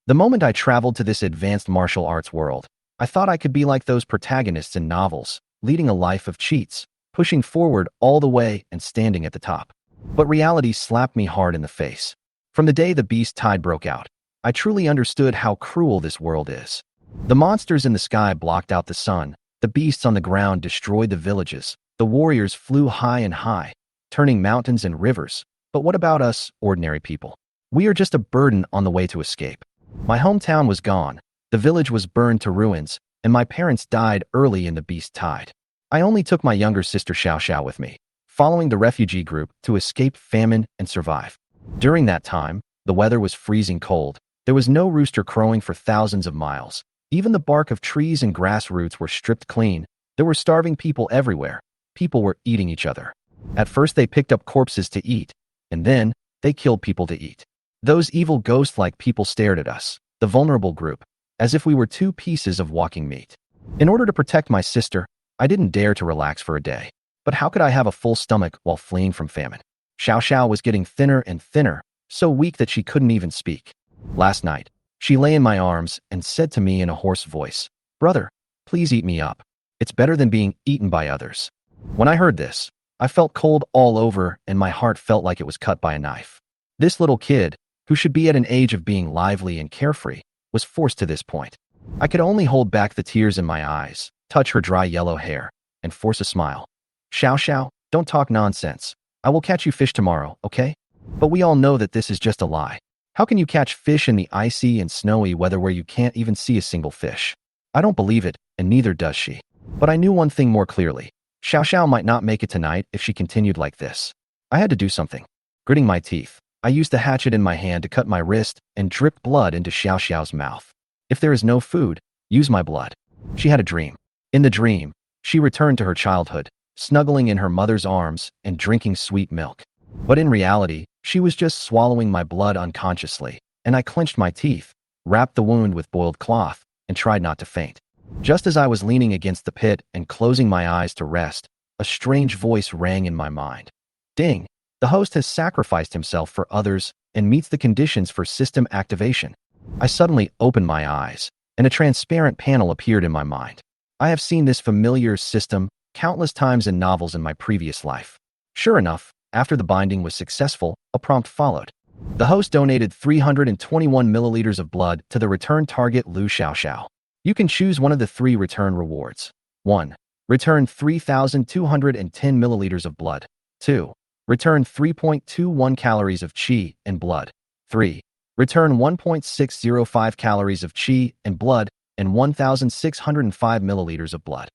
The moment I traveled to this advanced martial arts world, I thought I could be like those protagonists in novels, leading a life of cheats, pushing forward all the way and standing at the top. But reality slapped me hard in the face. From the day the beast tide broke out, I truly understood how cruel this world is. The monsters in the sky blocked out the sun, the beasts on the ground destroyed the villages, the warriors flew high and high, turning mountains and rivers. But what about us, ordinary people? We are just a burden on the way to escape. My hometown was gone, the village was burned to ruins, and my parents died early in the beast tide. I only took my younger sister Xiao Xiao with me, following the refugee group to escape famine and survive. During that time, the weather was freezing cold. There was no rooster crowing for thousands of miles. Even the bark of trees and grass roots were stripped clean. There were starving people everywhere. People were eating each other. At first they picked up corpses to eat, and then they killed people to eat. Those evil ghost-like people stared at us, the vulnerable group, as if we were two pieces of walking meat. In order to protect my sister, I didn't dare to relax for a day. But how could I have a full stomach while fleeing from famine? Xiao Xiao was getting thinner and thinner, so weak that she couldn't even speak. Last night, she lay in my arms and said to me in a hoarse voice, "Brother, please eat me up. It's better than being eaten by others." When I heard this, I felt cold all over and my heart felt like it was cut by a knife. This little kid, who should be at an age of being lively and carefree, was forced to this point. I could only hold back the tears in my eyes, touch her dry yellow hair, and force a smile. "Xiao Xiao, don't talk nonsense. I will catch you fish tomorrow, okay?" But we all know that this is just a lie. How can you catch fish in the icy and snowy weather where you can't even see a single fish? I don't believe it, and neither does she. But I knew one thing more clearly. Xiao Xiao might not make it tonight if she continued like this. I had to do something. Gritting my teeth, I used the hatchet in my hand to cut my wrist and drip blood into Xiao Xiao's mouth. If there is no food, use my blood. She had a dream. In the dream, she returned to her childhood, snuggling in her mother's arms and drinking sweet milk. But in reality, she was just swallowing my blood unconsciously, and I clenched my teeth, wrapped the wound with boiled cloth, and tried not to faint. Just as I was leaning against the pit and closing my eyes to rest, a strange voice rang in my mind. Ding! The host has sacrificed himself for others and meets the conditions for system activation. I suddenly opened my eyes, and a transparent panel appeared in my mind. I have seen this familiar system countless times in novels in my previous life. Sure enough, after the binding was successful, a prompt followed. The host donated 321 milliliters of blood to the return target Lu Xiao Xiao. You can choose one of the three return rewards. 1. Return 3,210 milliliters of blood. 2. Return 3.21 calories of qi and blood. 3. Return 1.605 calories of qi and blood and 1,605 milliliters of blood.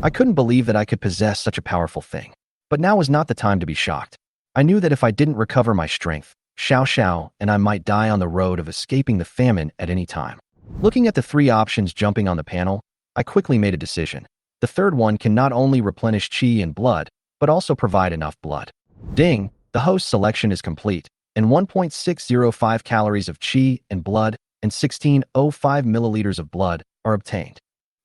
I couldn't believe that I could possess such a powerful thing. But now was not the time to be shocked. I knew that if I didn't recover my strength, Xiao Xiao and I might die on the road of escaping the famine at any time. Looking at the three options jumping on the panel, I quickly made a decision. The third one can not only replenish qi and blood, but also provide enough blood. Ding! The host's selection is complete, and 1.605 calories of qi and blood and 1605 milliliters of blood are obtained.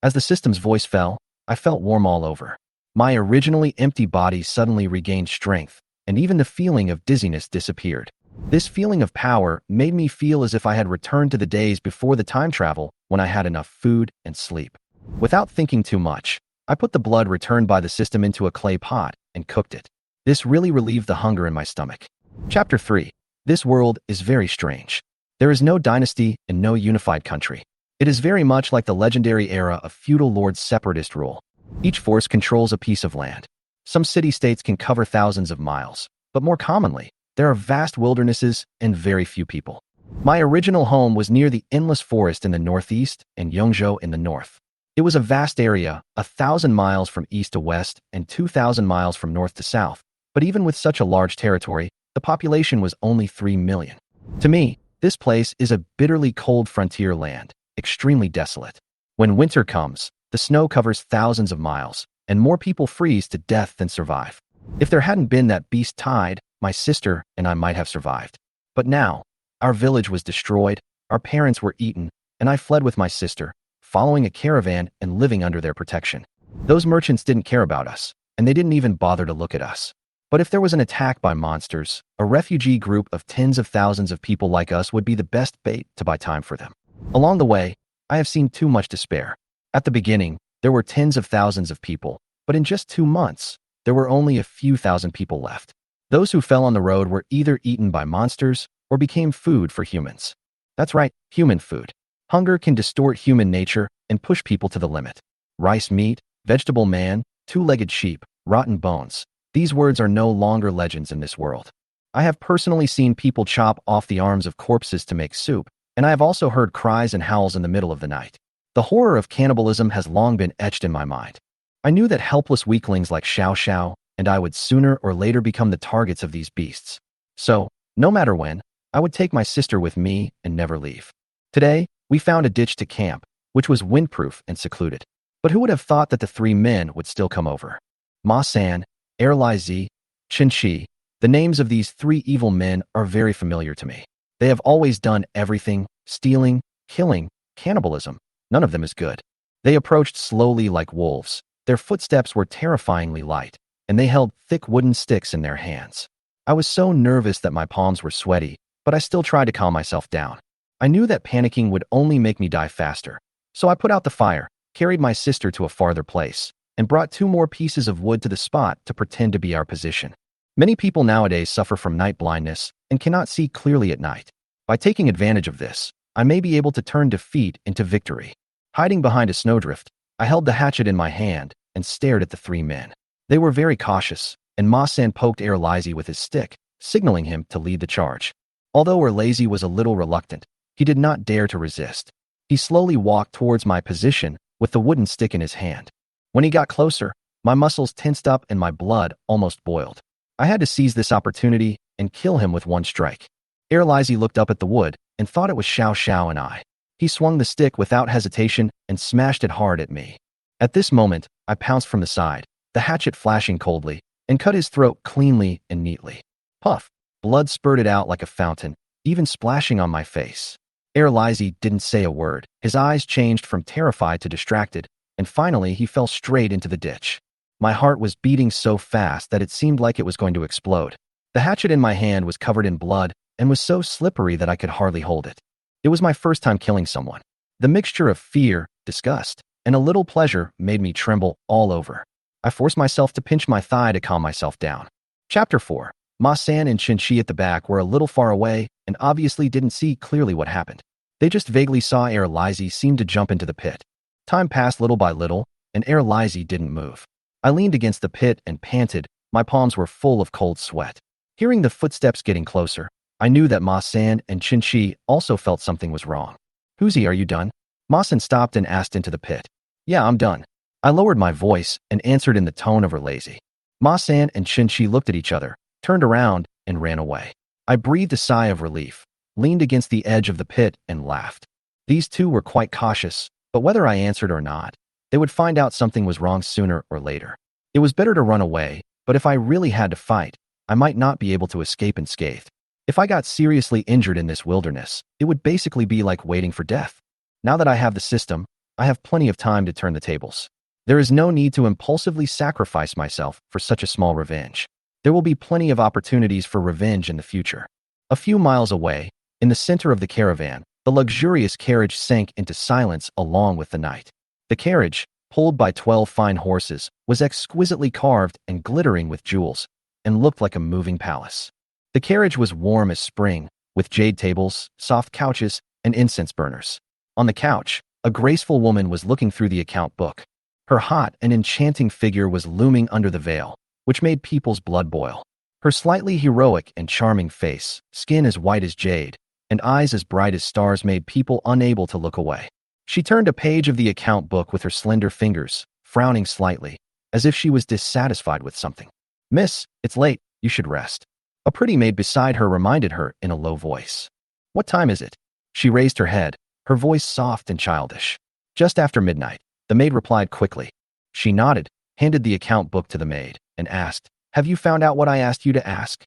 As the system's voice fell, I felt warm all over. My originally empty body suddenly regained strength, and even the feeling of dizziness disappeared. This feeling of power made me feel as if I had returned to the days before the time travel when I had enough food and sleep. Without thinking too much, I put the blood returned by the system into a clay pot and cooked it. This really relieved the hunger in my stomach. Chapter 3. This world is very strange. There is no dynasty and no unified country. It is very much like the legendary era of feudal lords' separatist rule. Each force controls a piece of land. Some city-states can cover thousands of miles, but more commonly, there are vast wildernesses and very few people. My original home was near the endless forest in the northeast and Yongzhou in the north. It was a vast area, 1,000 miles from east to west and 2,000 miles from north to south. But even with such a large territory, the population was only 3 million. To me, this place is a bitterly cold frontier land, extremely desolate. When winter comes, the snow covers thousands of miles, and more people freeze to death than survive. If there hadn't been that beast tide, my sister and I might have survived. But now, our village was destroyed, our parents were eaten, and I fled with my sister, following a caravan and living under their protection. Those merchants didn't care about us, and they didn't even bother to look at us. But if there was an attack by monsters, a refugee group of tens of thousands of people like us would be the best bait to buy time for them. Along the way, I have seen too much despair. At the beginning, there were tens of thousands of people, but in just 2 months, there were only a few thousand people left. Those who fell on the road were either eaten by monsters or became food for humans. That's right, human food. Hunger can distort human nature and push people to the limit. Rice meat, vegetable man, two-legged sheep, rotten bones. These words are no longer legends in this world. I have personally seen people chop off the arms of corpses to make soup, and I have also heard cries and howls in the middle of the night. The horror of cannibalism has long been etched in my mind. I knew that helpless weaklings like Xiao Xiao and I would sooner or later become the targets of these beasts. So, no matter when, I would take my sister with me and never leave. Today, we found a ditch to camp, which was windproof and secluded. But who would have thought that the three men would still come over? Ma San, Lai Zi, Qin Shi. The names of these three evil men are very familiar to me. They have always done everything: stealing, killing, cannibalism. None of them is good. They approached slowly like wolves. Their footsteps were terrifyingly light, and they held thick wooden sticks in their hands. I was so nervous that my palms were sweaty, but I still tried to calm myself down. I knew that panicking would only make me die faster, so I put out the fire, carried my sister to a farther place, and brought 2 more pieces of wood to the spot to pretend to be our position. Many people nowadays suffer from night blindness and cannot see clearly at night. By taking advantage of this, I may be able to turn defeat into victory. Hiding behind a snowdrift, I held the hatchet in my hand and stared at the 3 men. They were very cautious, and Ma San poked Lai Zi with his stick, signaling him to lead the charge. Although Lai Zi was a little reluctant, he did not dare to resist. He slowly walked towards my position with the wooden stick in his hand. When he got closer, my muscles tensed up and my blood almost boiled. I had to seize this opportunity and kill him with one strike. Lai Zi looked up at the wood and thought it was Xiao Xiao and I. He swung the stick without hesitation and smashed it hard at me. At this moment, I pounced from the side, the hatchet flashing coldly, and cut his throat cleanly and neatly. Puff! Blood spurted out like a fountain, even splashing on my face. Lai Zi didn't say a word. His eyes changed from terrified to distracted, and finally he fell straight into the ditch. My heart was beating so fast that it seemed like it was going to explode. The hatchet in my hand was covered in blood and was so slippery that I could hardly hold it. It was my first time killing someone. The mixture of fear, disgust, and a little pleasure made me tremble all over. I forced myself to pinch my thigh to calm myself down. Chapter 4. Ma San and Qin Shi at the back were a little far away and obviously didn't see clearly what happened. They just vaguely saw Lai Zi seem to jump into the pit. Time passed little by little, and Lai Zi didn't move. I leaned against the pit and panted. My palms were full of cold sweat. Hearing the footsteps getting closer, I knew that Ma San and Qin Shi also felt something was wrong. "Huzi, are you done?" Ma San stopped and asked into the pit. "Yeah, I'm done." I lowered my voice and answered in the tone of her lazy. Ma San and Qin Shi looked at each other, turned around, and ran away. I breathed a sigh of relief, leaned against the edge of the pit, and laughed. These two were quite cautious, but whether I answered or not, they would find out something was wrong sooner or later. It was better to run away, but if I really had to fight, I might not be able to escape unscathed. If I got seriously injured in this wilderness, it would basically be like waiting for death. Now that I have the system, I have plenty of time to turn the tables. There is no need to impulsively sacrifice myself for such a small revenge. There will be plenty of opportunities for revenge in the future. A few miles away, in the center of the caravan, the luxurious carriage sank into silence along with the night. The carriage, pulled by 12 fine horses, was exquisitely carved and glittering with jewels, and looked like a moving palace. The carriage was warm as spring, with jade tables, soft couches, and incense burners. On the couch, a graceful woman was looking through the account book. Her hot and enchanting figure was looming under the veil, which made people's blood boil. Her slightly heroic and charming face, skin as white as jade, and eyes as bright as stars made people unable to look away. She turned a page of the account book with her slender fingers, frowning slightly, as if she was dissatisfied with something. "Miss, it's late, you should rest." A pretty maid beside her reminded her in a low voice. "What time is it?" She raised her head, her voice soft and childish. "Just after midnight," the maid replied quickly. She nodded, handed the account book to the maid, and asked, "Have you found out what I asked you to ask?"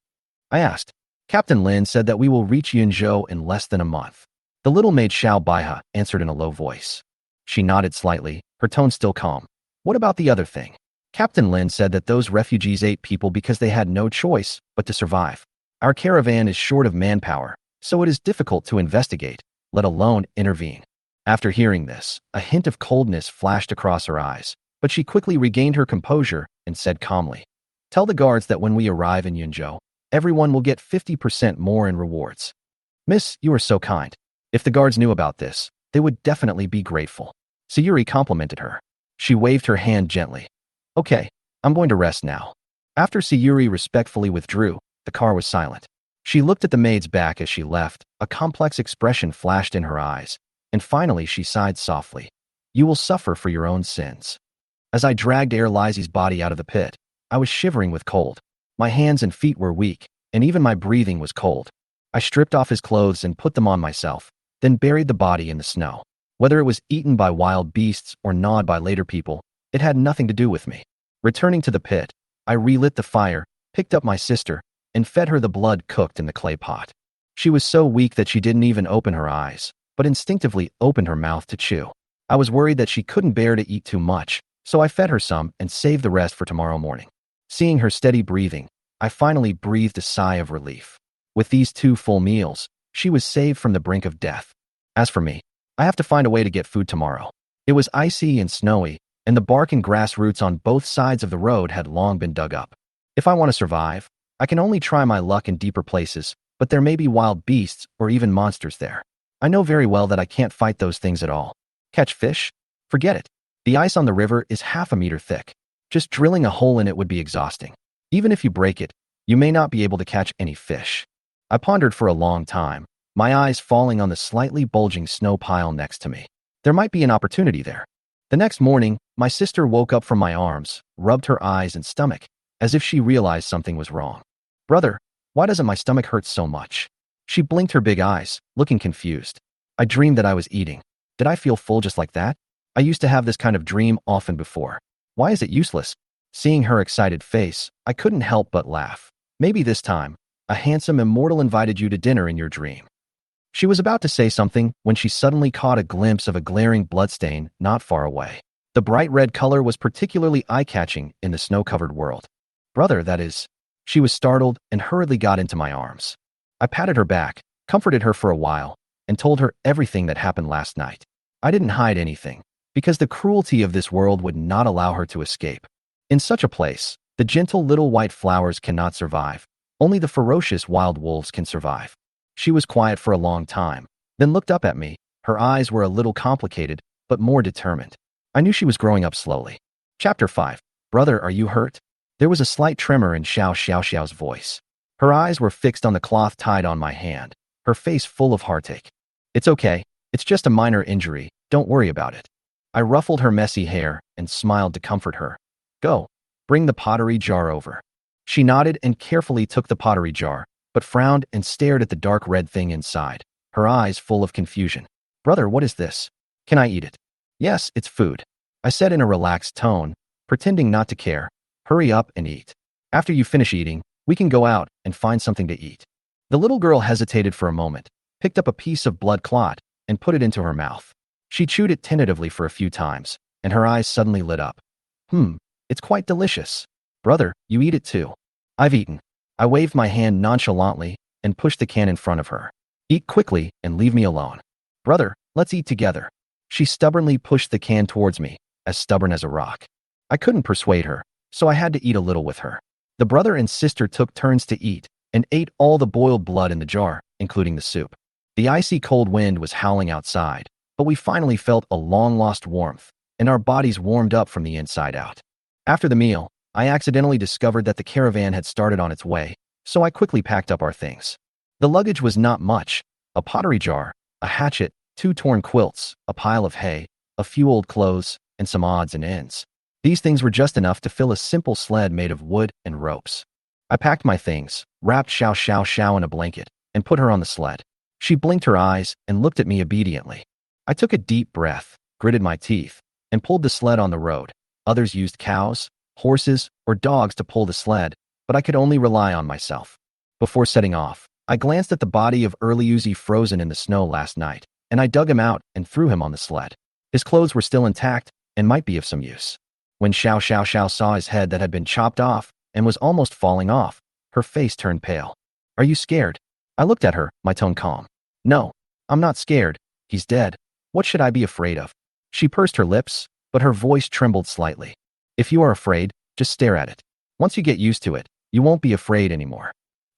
I asked. "Captain Lin said that we will reach Yunzhou in less than a month." The little maid Xiao Baiha answered in a low voice. She nodded slightly, her tone still calm. "What about the other thing?" "Captain Lin said that those refugees ate people because they had no choice but to survive. Our caravan is short of manpower, so it is difficult to investigate, let alone intervene. After hearing this, a hint of coldness flashed across her eyes, but she quickly regained her composure and said calmly, "Tell the guards that when we arrive in Yunzhou, everyone will get 50% more in rewards." "Miss, you are so kind. If the guards knew about this, they would definitely be grateful." Sayuri complimented her. She waved her hand gently. "Okay, I'm going to rest now." After Sayuri respectfully withdrew, the car was silent. She looked at the maid's back as she left, a complex expression flashed in her eyes, and finally she sighed softly. "You will suffer for your own sins." As I dragged Lizie's body out of the pit, I was shivering with cold. My hands and feet were weak, and even my breathing was cold. I stripped off his clothes and put them on myself, then buried the body in the snow. Whether it was eaten by wild beasts or gnawed by later people, it had nothing to do with me. Returning to the pit, I relit the fire, picked up my sister, and fed her the blood cooked in the clay pot. She was so weak that she didn't even open her eyes, but instinctively opened her mouth to chew. I was worried that she couldn't bear to eat too much, so I fed her some and saved the rest for tomorrow morning. Seeing her steady breathing, I finally breathed a sigh of relief. With these 2 full meals, she was saved from the brink of death. As for me, I have to find a way to get food tomorrow. It was icy and snowy, and the bark and grass roots on both sides of the road had long been dug up. If I want to survive, I can only try my luck in deeper places, but there may be wild beasts or even monsters there. I know very well that I can't fight those things at all. Catch fish? Forget it. The ice on the river is half a meter thick. Just drilling a hole in it would be exhausting. Even if you break it, you may not be able to catch any fish. I pondered for a long time, my eyes falling on the slightly bulging snow pile next to me. There might be an opportunity there. The next morning, my sister woke up from my arms, rubbed her eyes and stomach, as if she realized something was wrong. "Brother, why doesn't my stomach hurt so much?" She blinked her big eyes, looking confused. "I dreamed that I was eating. Did I feel full just like that? I used to have this kind of dream often before. Why is it useless?" Seeing her excited face, I couldn't help but laugh. "Maybe this time, a handsome immortal invited you to dinner in your dream." She was about to say something when she suddenly caught a glimpse of a glaring bloodstain not far away. The bright red color was particularly eye-catching in the snow-covered world. "Brother, that is." She was startled and hurriedly got into my arms. I patted her back, comforted her for a while, and told her everything that happened last night. I didn't hide anything, because the cruelty of this world would not allow her to escape. In such a place, the gentle little white flowers cannot survive. Only the ferocious wild wolves can survive. She was quiet for a long time, then looked up at me. Her eyes were a little complicated, but more determined. I knew she was growing up slowly. Chapter 5. "Brother, are you hurt?" There was a slight tremor in Xiao's voice. Her eyes were fixed on the cloth tied on my hand, her face full of heartache. "It's okay. It's just a minor injury. Don't worry about it." I ruffled her messy hair and smiled to comfort her. "Go, bring the pottery jar over." She nodded and carefully took the pottery jar, but frowned and stared at the dark red thing inside, her eyes full of confusion. "Brother, what is this? Can I eat it?" "Yes, it's food," I said in a relaxed tone, pretending not to care. "Hurry up and eat. After you finish eating, we can go out and find something to eat." The little girl hesitated for a moment, picked up a piece of blood clot, and put it into her mouth. She chewed it tentatively for a few times, and her eyes suddenly lit up. It's quite delicious. Brother, you eat it too." "I've eaten." I waved my hand nonchalantly and pushed the can in front of her. "Eat quickly and leave me alone." "Brother, let's eat together." She stubbornly pushed the can towards me, as stubborn as a rock. I couldn't persuade her, so I had to eat a little with her. The brother and sister took turns to eat and ate all the boiled blood in the jar, including the soup. The icy cold wind was howling outside, but we finally felt a long-lost warmth, and our bodies warmed up from the inside out. After the meal, I accidentally discovered that the caravan had started on its way, so I quickly packed up our things. The luggage was not much: a pottery jar, a hatchet, 2 torn quilts, a pile of hay, a few old clothes, and some odds and ends. These things were just enough to fill a simple sled made of wood and ropes. I packed my things, wrapped Xiao in a blanket, and put her on the sled. She blinked her eyes and looked at me obediently. I took a deep breath, gritted my teeth, and pulled the sled on the road. Others used cows, horses, or dogs to pull the sled, but I could only rely on myself. Before setting off, I glanced at the body of Uzi frozen in the snow last night, and I dug him out and threw him on the sled. His clothes were still intact and might be of some use. When Xiao saw his head that had been chopped off and was almost falling off, her face turned pale. "Are you scared?" I looked at her, my tone calm. "No, I'm not scared. He's dead. What should I be afraid of? She pursed her lips, but her voice trembled slightly. If you are afraid, just stare at it. Once you get used to it, you won't be afraid anymore.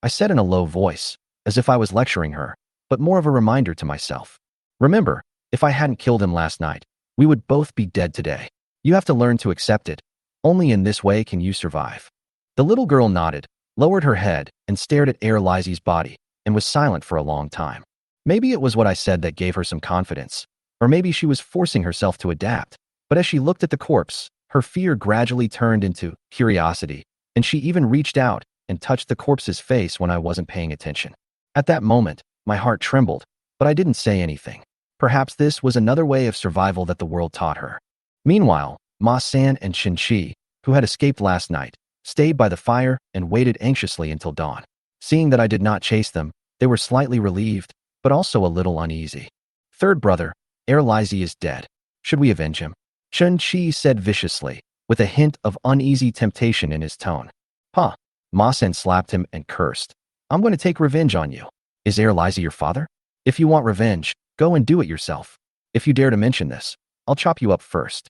I said in a low voice, as if I was lecturing her, but more of a reminder to myself. Remember, if I hadn't killed him last night, we would both be dead today. You have to learn to accept it. Only in this way can you survive. The little girl nodded, lowered her head, and stared at Lizie's body, and was silent for a long time. Maybe it was what I said that gave her some confidence, or maybe she was forcing herself to adapt. But as she looked at the corpse, her fear gradually turned into curiosity, and she even reached out and touched the corpse's face when I wasn't paying attention. At that moment, my heart trembled, but I didn't say anything. Perhaps this was another way of survival that the world taught her. Meanwhile, Ma San and Shin Chi, who had escaped last night, stayed by the fire and waited anxiously until dawn. Seeing that I did not chase them, they were slightly relieved, but also a little uneasy. Third brother, Lizzie is dead. Should we avenge him? Shin Chi said viciously, with a hint of uneasy temptation in his tone. Huh. Ma San slapped him and cursed. I'm going to take revenge on you. Is Lizzie your father? If you want revenge, go and do it yourself. If you dare to mention this, I'll chop you up first.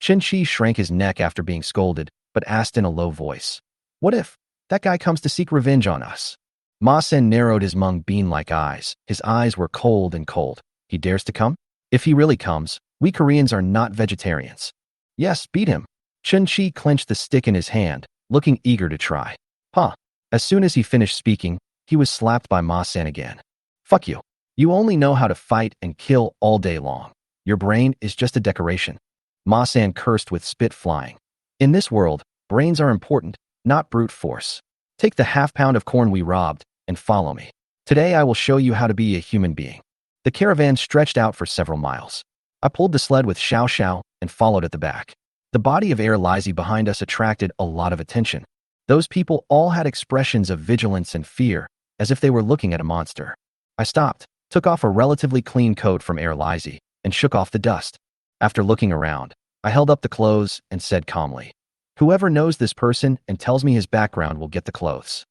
Shin Chi shrank his neck after being scolded, but asked in a low voice. What if that guy comes to seek revenge on us? Ma San narrowed his mung bean-like eyes. His eyes were cold and cold. He dares to come? If he really comes, we Koreans are not vegetarians. Yes, beat him. Shin Chi clenched the stick in his hand, looking eager to try. Huh. As soon as he finished speaking, he was slapped by Ma San again. Fuck you. You only know how to fight and kill all day long. Your brain is just a decoration. Ma San cursed with spit flying. In this world, brains are important, not brute force. Take the half-pound of corn we robbed and follow me. Today I will show you how to be a human being. The caravan stretched out for several miles. I pulled the sled with Xiao Xiao and followed at the back. The body of Lizzie behind us attracted a lot of attention. Those people all had expressions of vigilance and fear, as if they were looking at a monster. I stopped, took off a relatively clean coat from Lizzie, and shook off the dust. After looking around, I held up the clothes and said calmly, whoever knows this person and tells me his background will get the clothes.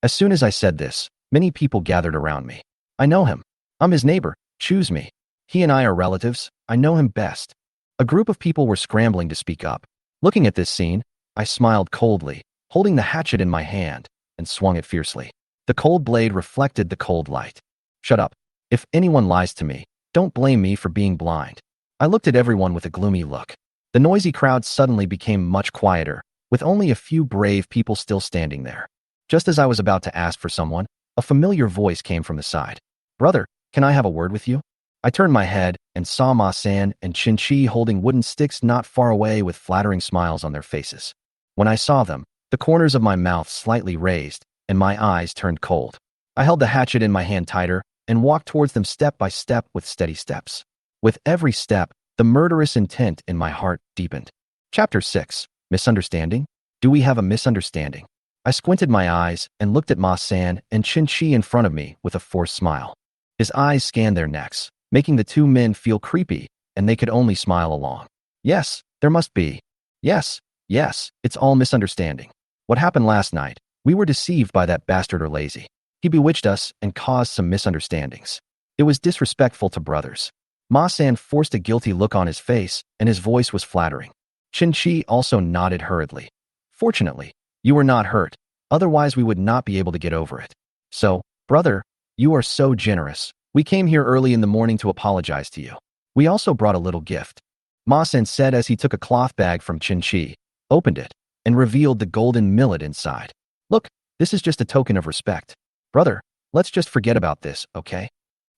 As soon as I said this, many people gathered around me. I know him. I'm his neighbor. Choose me. He and I are relatives. I know him best. A group of people were scrambling to speak up. Looking at this scene, I smiled coldly, holding the hatchet in my hand, and swung it fiercely. The cold blade reflected the cold light. Shut up. If anyone lies to me, don't blame me for being blind. I looked at everyone with a gloomy look. The noisy crowd suddenly became much quieter, with only a few brave people still standing there. Just as I was about to ask for someone, a familiar voice came from the side. Brother, can I have a word with you? I turned my head and saw Ma San and Shin Chi holding wooden sticks not far away with flattering smiles on their faces. When I saw them, the corners of my mouth slightly raised, and my eyes turned cold. I held the hatchet in my hand tighter and walked towards them step by step with steady steps. With every step, the murderous intent in my heart deepened. Chapter 6. Misunderstanding? Do we have a misunderstanding? I squinted my eyes and looked at Ma San and Shin Chi in front of me with a forced smile. His eyes scanned their necks, making the two men feel creepy, and they could only smile along. Yes, there must be. Yes, it's all misunderstanding. What happened last night? We were deceived by that bastard lazy. He bewitched us and caused some misunderstandings. It was disrespectful to brothers. Ma San forced a guilty look on his face, and his voice was flattering. Shin Chi also nodded hurriedly. Fortunately, you were not hurt, otherwise we would not be able to get over it. So, brother, you are so generous. We came here early in the morning to apologize to you. We also brought a little gift. Ma San said as he took a cloth bag from Shin Chi, opened it, and revealed the golden millet inside. Look, this is just a token of respect. Brother, let's just forget about this, okay?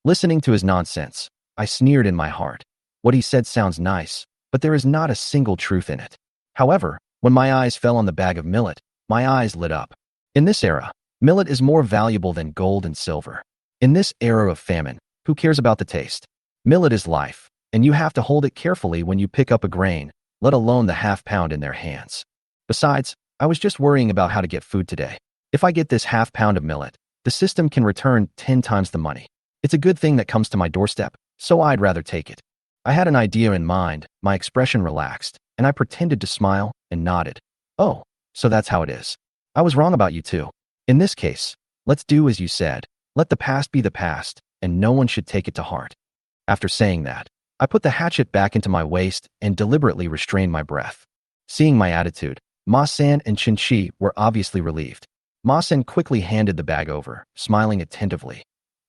Listening to his nonsense, I sneered in my heart. What he said sounds nice, but there is not a single truth in it. However, when my eyes fell on the bag of millet, my eyes lit up. In this era, millet is more valuable than gold and silver. In this era of famine, who cares about the taste? Millet is life, and you have to hold it carefully when you pick up a grain, let alone the half-pound in their hands. Besides, I was just worrying about how to get food today. If I get this half-pound of millet, the system can return 10 times the money. It's a good thing that comes to my doorstep, so I'd rather take it. I had an idea in mind, my expression relaxed, and I pretended to smile and nodded. Oh, so that's how it is. I was wrong about you too. In this case, let's do as you said. Let the past be the past, and no one should take it to heart. After saying that, I put the hatchet back into my waist and deliberately restrained my breath. Seeing my attitude, Ma-san and Chin-chi were obviously relieved. Ma-san quickly handed the bag over, smiling attentively.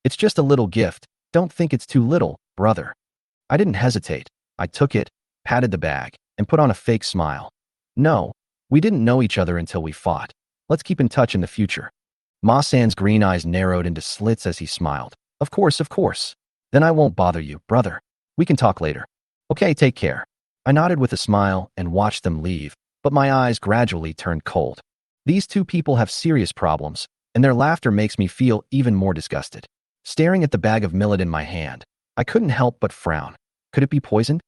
It's just a little gift. Don't think it's too little, brother. I didn't hesitate. I took it, patted the bag, and put on a fake smile. No, we didn't know each other until we fought. Let's keep in touch in the future. Ma-san's green eyes narrowed into slits as he smiled. Of course, of course. Then I won't bother you, brother. We can talk later. Okay, take care. I nodded with a smile and watched them leave, but my eyes gradually turned cold. These two people have serious problems, and their laughter makes me feel even more disgusted. Staring at the bag of millet in my hand, I couldn't help but frown. Could it be poisoned?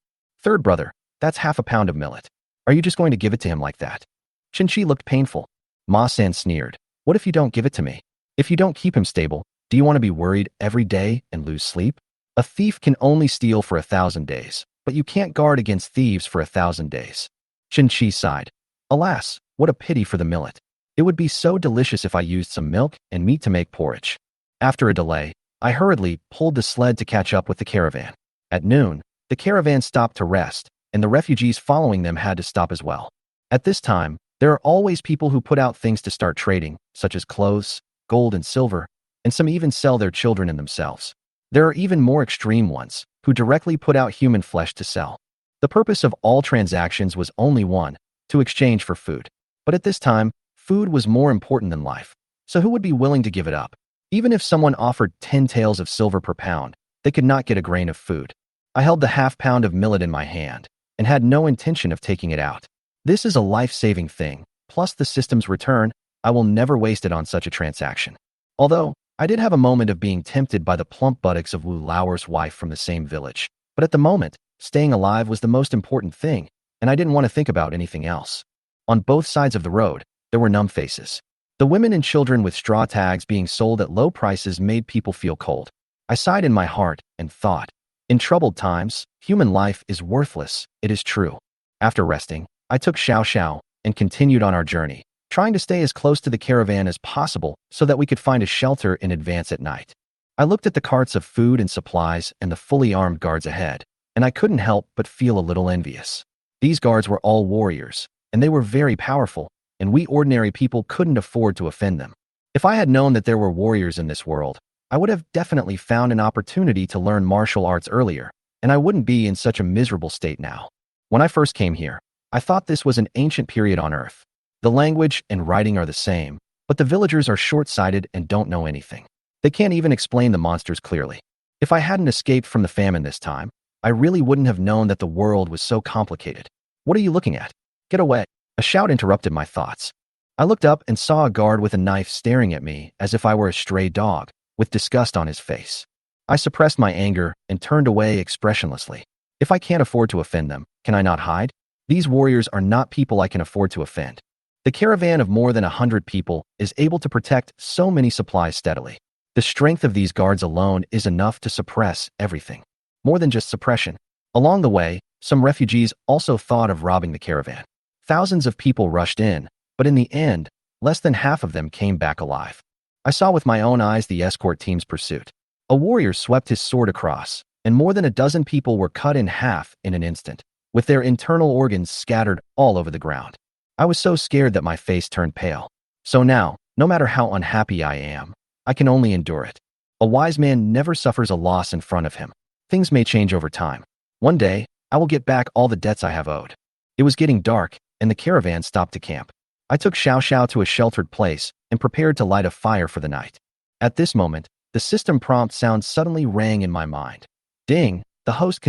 Third brother, that's half a pound of millet. Are you just going to give it to him like that? Chin-chi looked painful. Ma-san sneered. What if you don't give it to me? If you don't keep him stable, do you want to be worried every day and lose sleep? A thief can only steal for 1,000 days, but you can't guard against thieves for 1,000 days. Chin-chi sighed. Alas, what a pity for the millet. It would be so delicious if I used some milk and meat to make porridge. After a delay, I hurriedly pulled the sled to catch up with the caravan. At noon, the caravan stopped to rest, and the refugees following them had to stop as well. At this time, there are always people who put out things to start trading, such as clothes, gold and silver, and some even sell their children and themselves. There are even more extreme ones, who directly put out human flesh to sell. The purpose of all transactions was only one, to exchange for food. But at this time, food was more important than life. So who would be willing to give it up? Even if someone offered 10 taels of silver per pound, they could not get a grain of food. I held the half pound of millet in my hand, and had no intention of taking it out. This is a life-saving thing, plus the system's return. I will never waste it on such a transaction. Although, I did have a moment of being tempted by the plump buttocks of Wu Lauer's wife from the same village. But at the moment, staying alive was the most important thing, and I didn't want to think about anything else. On both sides of the road, there were numb faces. The women and children with straw tags being sold at low prices made people feel cold. I sighed in my heart and thought, in troubled times, human life is worthless, it is true. After resting, I took Xiao Xiao and continued on our journey, trying to stay as close to the caravan as possible so that we could find a shelter in advance at night. I looked at the carts of food and supplies and the fully armed guards ahead, and I couldn't help but feel a little envious. These guards were all warriors, and they were very powerful, and we ordinary people couldn't afford to offend them. If I had known that there were warriors in this world, I would have definitely found an opportunity to learn martial arts earlier, and I wouldn't be in such a miserable state now. When I first came here, I thought this was an ancient period on Earth. The language and writing are the same, but the villagers are short-sighted and don't know anything. They can't even explain the monsters clearly. If I hadn't escaped from the famine this time, I really wouldn't have known that the world was so complicated. What are you looking at? Get away. A shout interrupted my thoughts. I looked up and saw a guard with a knife staring at me as if I were a stray dog, with disgust on his face. I suppressed my anger and turned away expressionlessly. If I can't afford to offend them, can I not hide? These warriors are not people I can afford to offend. The caravan of more than 100 people is able to protect so many supplies steadily. The strength of these guards alone is enough to suppress everything. More than just suppression. Along the way, some refugees also thought of robbing the caravan. Thousands of people rushed in, but in the end, less than half of them came back alive. I saw with my own eyes the escort team's pursuit. A warrior swept his sword across, and more than a dozen people were cut in half in an instant, with their internal organs scattered all over the ground. I was so scared that my face turned pale. So now, no matter how unhappy I am, I can only endure it. A wise man never suffers a loss in front of him. Things may change over time. One day, I will get back all the debts I have owed. It was getting dark, and the caravan stopped to camp. I took Xiao Xiao to a sheltered place and prepared to light a fire for the night. At this moment, the system prompt sound suddenly rang in my mind. Ding, the host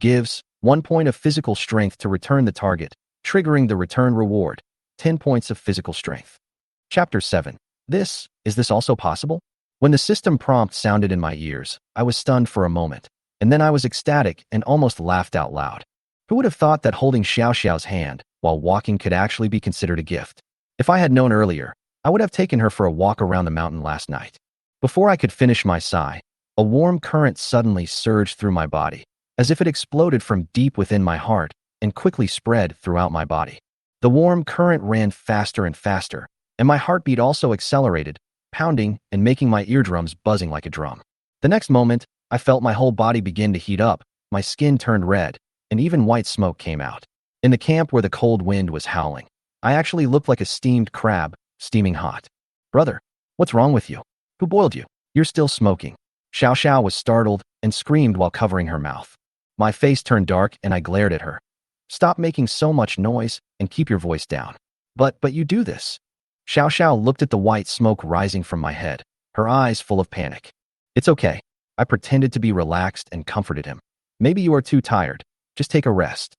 gives 1 point of physical strength to return the target, triggering the return reward, 10 points of physical strength. Chapter 7. Is this also possible? When the system prompt sounded in my ears, I was stunned for a moment, and then I was ecstatic and almost laughed out loud. Who would have thought that holding Xiao Xiao's hand while walking could actually be considered a gift? If I had known earlier, I would have taken her for a walk around the mountain last night. Before I could finish my sigh, a warm current suddenly surged through my body, as if it exploded from deep within my heart and quickly spread throughout my body. The warm current ran faster and faster, and my heartbeat also accelerated, pounding and making my eardrums buzzing like a drum. The next moment, I felt my whole body begin to heat up, my skin turned red, and even white smoke came out. In the camp where the cold wind was howling, I actually looked like a steamed crab, steaming hot. Brother, what's wrong with you? Who boiled you? You're still smoking. Xiao Xiao was startled and screamed while covering her mouth. My face turned dark and I glared at her. Stop making so much noise and keep your voice down. But you do this. Xiao Xiao looked at the white smoke rising from my head, her eyes full of panic. It's okay. I pretended to be relaxed and comforted him. Maybe you are too tired. Just take a rest.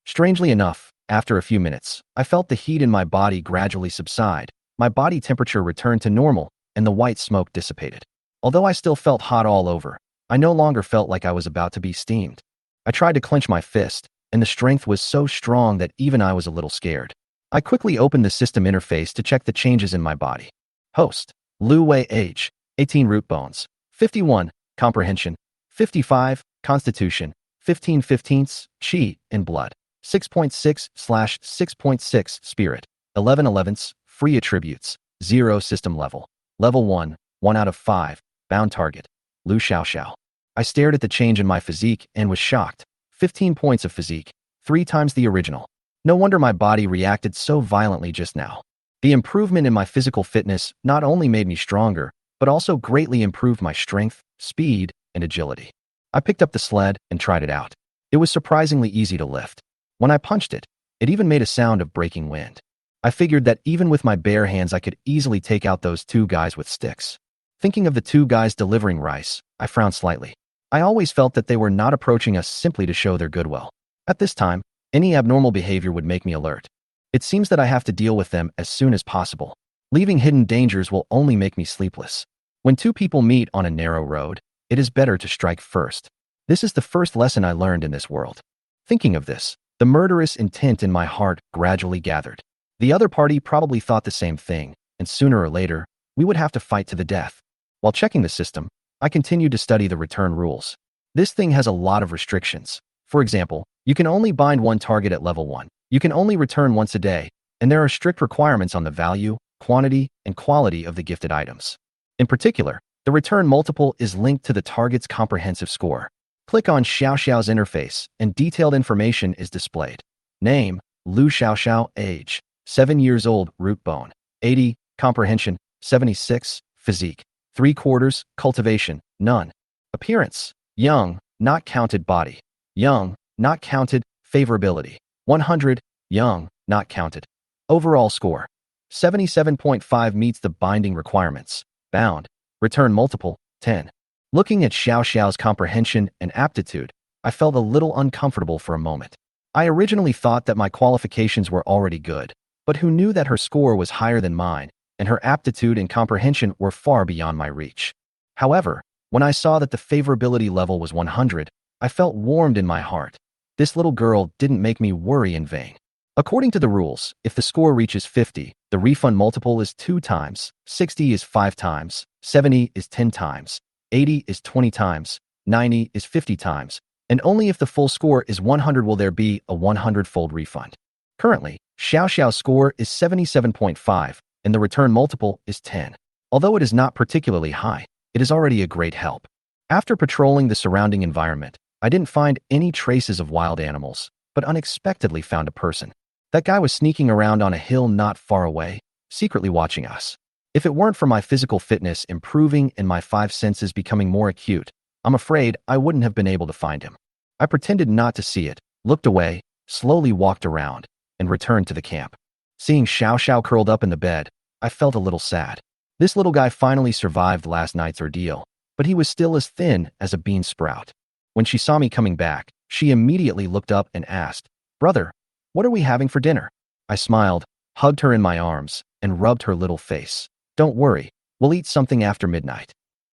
Strangely enough, after a few minutes, I felt the heat in my body gradually subside. My body temperature returned to normal and the white smoke dissipated. Although I still felt hot all over, I no longer felt like I was about to be steamed. I tried to clench my fist, and the strength was so strong that even I was a little scared. I quickly opened the system interface to check the changes in my body. Host: Lu Wei. Age: 18. Root bones: 51. Comprehension: 55. Constitution: 15/15. Qi and blood: 6.6/6.6. Spirit: 11/11. Free attributes: 0. System level: Level 1, 1 out of 5. Bound target: Lu Xiaoxiao. I stared at the change in my physique and was shocked. 15 points of physique, 3 times the original. No wonder my body reacted so violently just now. The improvement in my physical fitness not only made me stronger, but also greatly improved my strength, speed, and agility. I picked up the sled and tried it out. It was surprisingly easy to lift. When I punched it, it even made a sound of breaking wind. I figured that even with my bare hands I could easily take out those 2 guys with sticks. Thinking of the 2 guys delivering rice, I frowned slightly. I always felt that they were not approaching us simply to show their goodwill. At this time, any abnormal behavior would make me alert. It seems that I have to deal with them as soon as possible. Leaving hidden dangers will only make me sleepless. When 2 people meet on a narrow road, it is better to strike first. This is the first lesson I learned in this world. Thinking of this, the murderous intent in my heart gradually gathered. The other party probably thought the same thing, and sooner or later, we would have to fight to the death. While checking the system, I continued to study the return rules. This thing has a lot of restrictions. For example, you can only bind 1 target at level 1. You can only return once a day, and there are strict requirements on the value, quantity, and quality of the gifted items. In particular, the return multiple is linked to the target's comprehensive score. Click on Xiao Xiao's interface, and detailed information is displayed. Name: Lu Xiaoxiao. Age: 7 years old. Root bone: 80. Comprehension: 76. Physique: 3/4. Cultivation: none. Appearance: young, not counted. Body: young, not counted. Favorability: 100. Young, not counted. Overall score: 77.5. Meets the binding requirements. Bound. Return multiple: 10. Looking at Xiao Xiao's comprehension and aptitude, I felt a little uncomfortable for a moment. I originally thought that my qualifications were already good, but who knew that her score was higher than mine, and her aptitude and comprehension were far beyond my reach. However, when I saw that the favorability level was 100, I felt warmed in my heart. This little girl didn't make me worry in vain. According to the rules, if the score reaches 50, the refund multiple is 2 times, 60 is 5 times, 70 is 10 times, 80 is 20 times, 90 is 50 times, and only if the full score is 100 will there be a 100-fold refund. Currently, Xiao Xiao's score is 77.5, and the return multiple is 10. Although it is not particularly high, it is already a great help. After patrolling the surrounding environment, I didn't find any traces of wild animals, but unexpectedly found a person. That guy was sneaking around on a hill not far away, secretly watching us. If it weren't for my physical fitness improving and my 5 senses becoming more acute, I'm afraid I wouldn't have been able to find him. I pretended not to see it, looked away, slowly walked around, and returned to the camp. Seeing Xiao Xiao curled up in the bed, I felt a little sad. This little guy finally survived last night's ordeal, but he was still as thin as a bean sprout. When she saw me coming back, she immediately looked up and asked, "Brother, what are we having for dinner?" I smiled, hugged her in my arms, and rubbed her little face. "Don't worry, we'll eat something after midnight."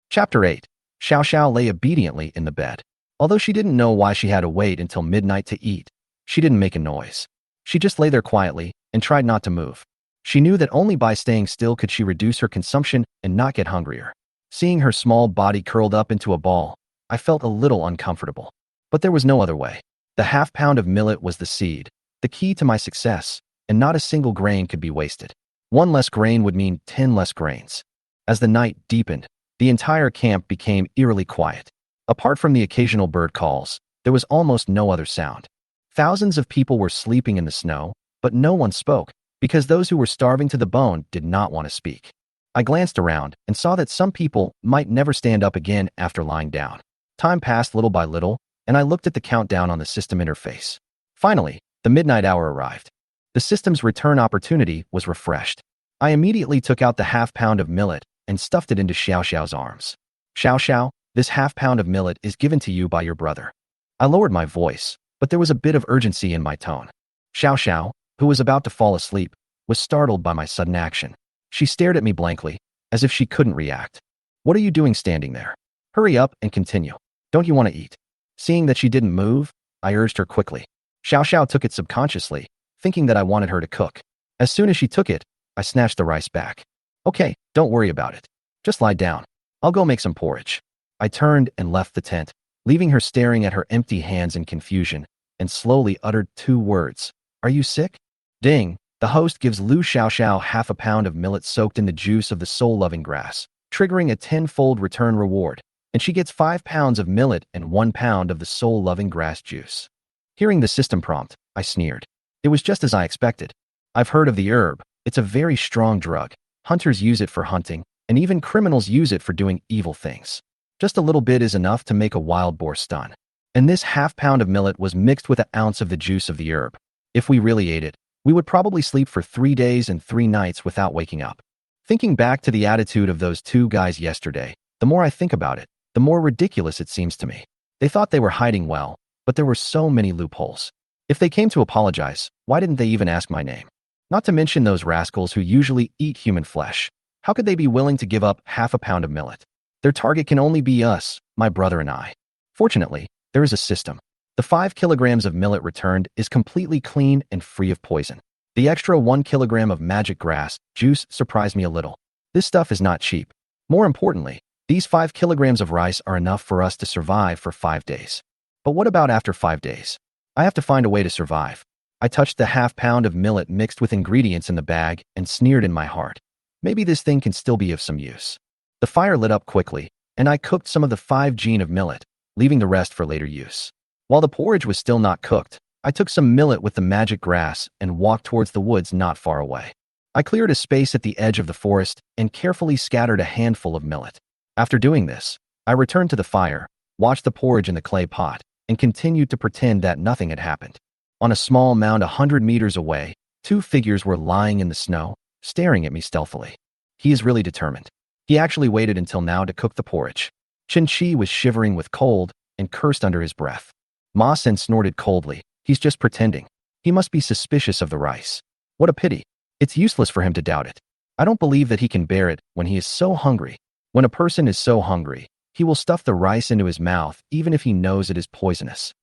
Chapter 8. Xiao Xiao lay obediently in the bed. Although she didn't know why she had to wait until midnight to eat, she didn't make a noise. She just lay there quietly and tried not to move. She knew that only by staying still could she reduce her consumption and not get hungrier. Seeing her small body curled up into a ball, I felt a little uncomfortable. But there was no other way. The half-pound of millet was the seed, the key to my success, and not a single grain could be wasted. 1 less grain would mean 10 less grains. As the night deepened, the entire camp became eerily quiet. Apart from the occasional bird calls, There was almost no other sound. Thousands of people were sleeping in the snow, but no one spoke, because those who were starving to the bone did not want to speak. I glanced around and saw that some people might never stand up again after lying down. Time passed little by little, and I looked at the countdown on the system interface. Finally, the midnight hour arrived. The system's return opportunity was refreshed. I immediately took out the half-pound of millet and stuffed it into Xiao Xiao's arms. Xiao Xiao, this half-pound of millet is given to you by your brother. I lowered my voice, but there was a bit of urgency in my tone. Xiao Xiao, who was about to fall asleep, was startled by my sudden action. She stared at me blankly, as if she couldn't react. What are you doing standing there? Hurry up and continue. Don't you want to eat? Seeing that she didn't move, I urged her quickly. Xiao Xiao took it subconsciously, thinking that I wanted her to cook. As soon as she took it, I snatched the rice back. Okay, don't worry about it. Just lie down. I'll go make some porridge. I turned and left the tent, leaving her staring at her empty hands in confusion, and slowly uttered 2 words. Are you sick? Ding! The host gives Lu Xiao Xiao half a pound of millet soaked in the juice of the soul-loving grass, triggering a tenfold return reward, and she gets 5 pounds of millet and 1 pound of the soul-loving grass juice. Hearing the system prompt, I sneered. It was just as I expected. I've heard of the herb. It's a very strong drug. Hunters use it for hunting, and even criminals use it for doing evil things. Just a little bit is enough to make a wild boar stun. And this half pound of millet was mixed with an ounce of the juice of the herb. If we really ate it, we would probably sleep for 3 days and 3 nights without waking up. Thinking back to the attitude of those 2 guys yesterday, the more I think about it, the more ridiculous it seems to me. They thought they were hiding well, but there were so many loopholes. If they came to apologize, why didn't they even ask my name? Not to mention those rascals who usually eat human flesh. How could they be willing to give up half a pound of millet? Their target can only be us, my brother and I. Fortunately, there is a system. The 5 kilograms of millet returned is completely clean and free of poison. The extra 1 kilogram of magic grass juice surprised me a little. This stuff is not cheap. More importantly, these 5 kilograms of rice are enough for us to survive for 5 days. But what about after 5 days? I have to find a way to survive. I touched the half pound of millet mixed with ingredients in the bag and sneered in my heart. Maybe this thing can still be of some use. The fire lit up quickly, and I cooked some of the 5 gene of millet, leaving the rest for later use. While the porridge was still not cooked, I took some millet with the magic grass and walked towards the woods not far away. I cleared a space at the edge of the forest and carefully scattered a handful of millet. After doing this, I returned to the fire, watched the porridge in the clay pot, and continued to pretend that nothing had happened. On a small mound 100 meters away, 2 figures were lying in the snow, staring at me stealthily. He is really determined. He actually waited until now to cook the porridge. Chen Chi was shivering with cold and cursed under his breath. Ma Sen snorted coldly. He's just pretending. He must be suspicious of the rice. What a pity. It's useless for him to doubt it. I don't believe that he can bear it when he is so hungry. When a person is so hungry, he will stuff the rice into his mouth even if he knows it is poisonous.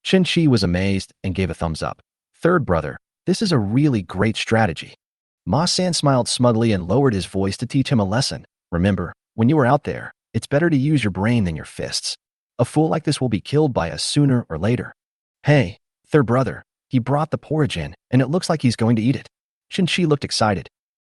Chen Chi was amazed and gave a thumbs up. Third brother, this is a really great strategy. Ma San smiled smugly and lowered his voice to teach him a lesson. Remember, when you are out there, it's better to use your brain than your fists. A fool like this will be killed by us sooner or later. Hey, third brother, he brought the porridge in, and it looks like he's going to eat it. Chen Chi looked excited.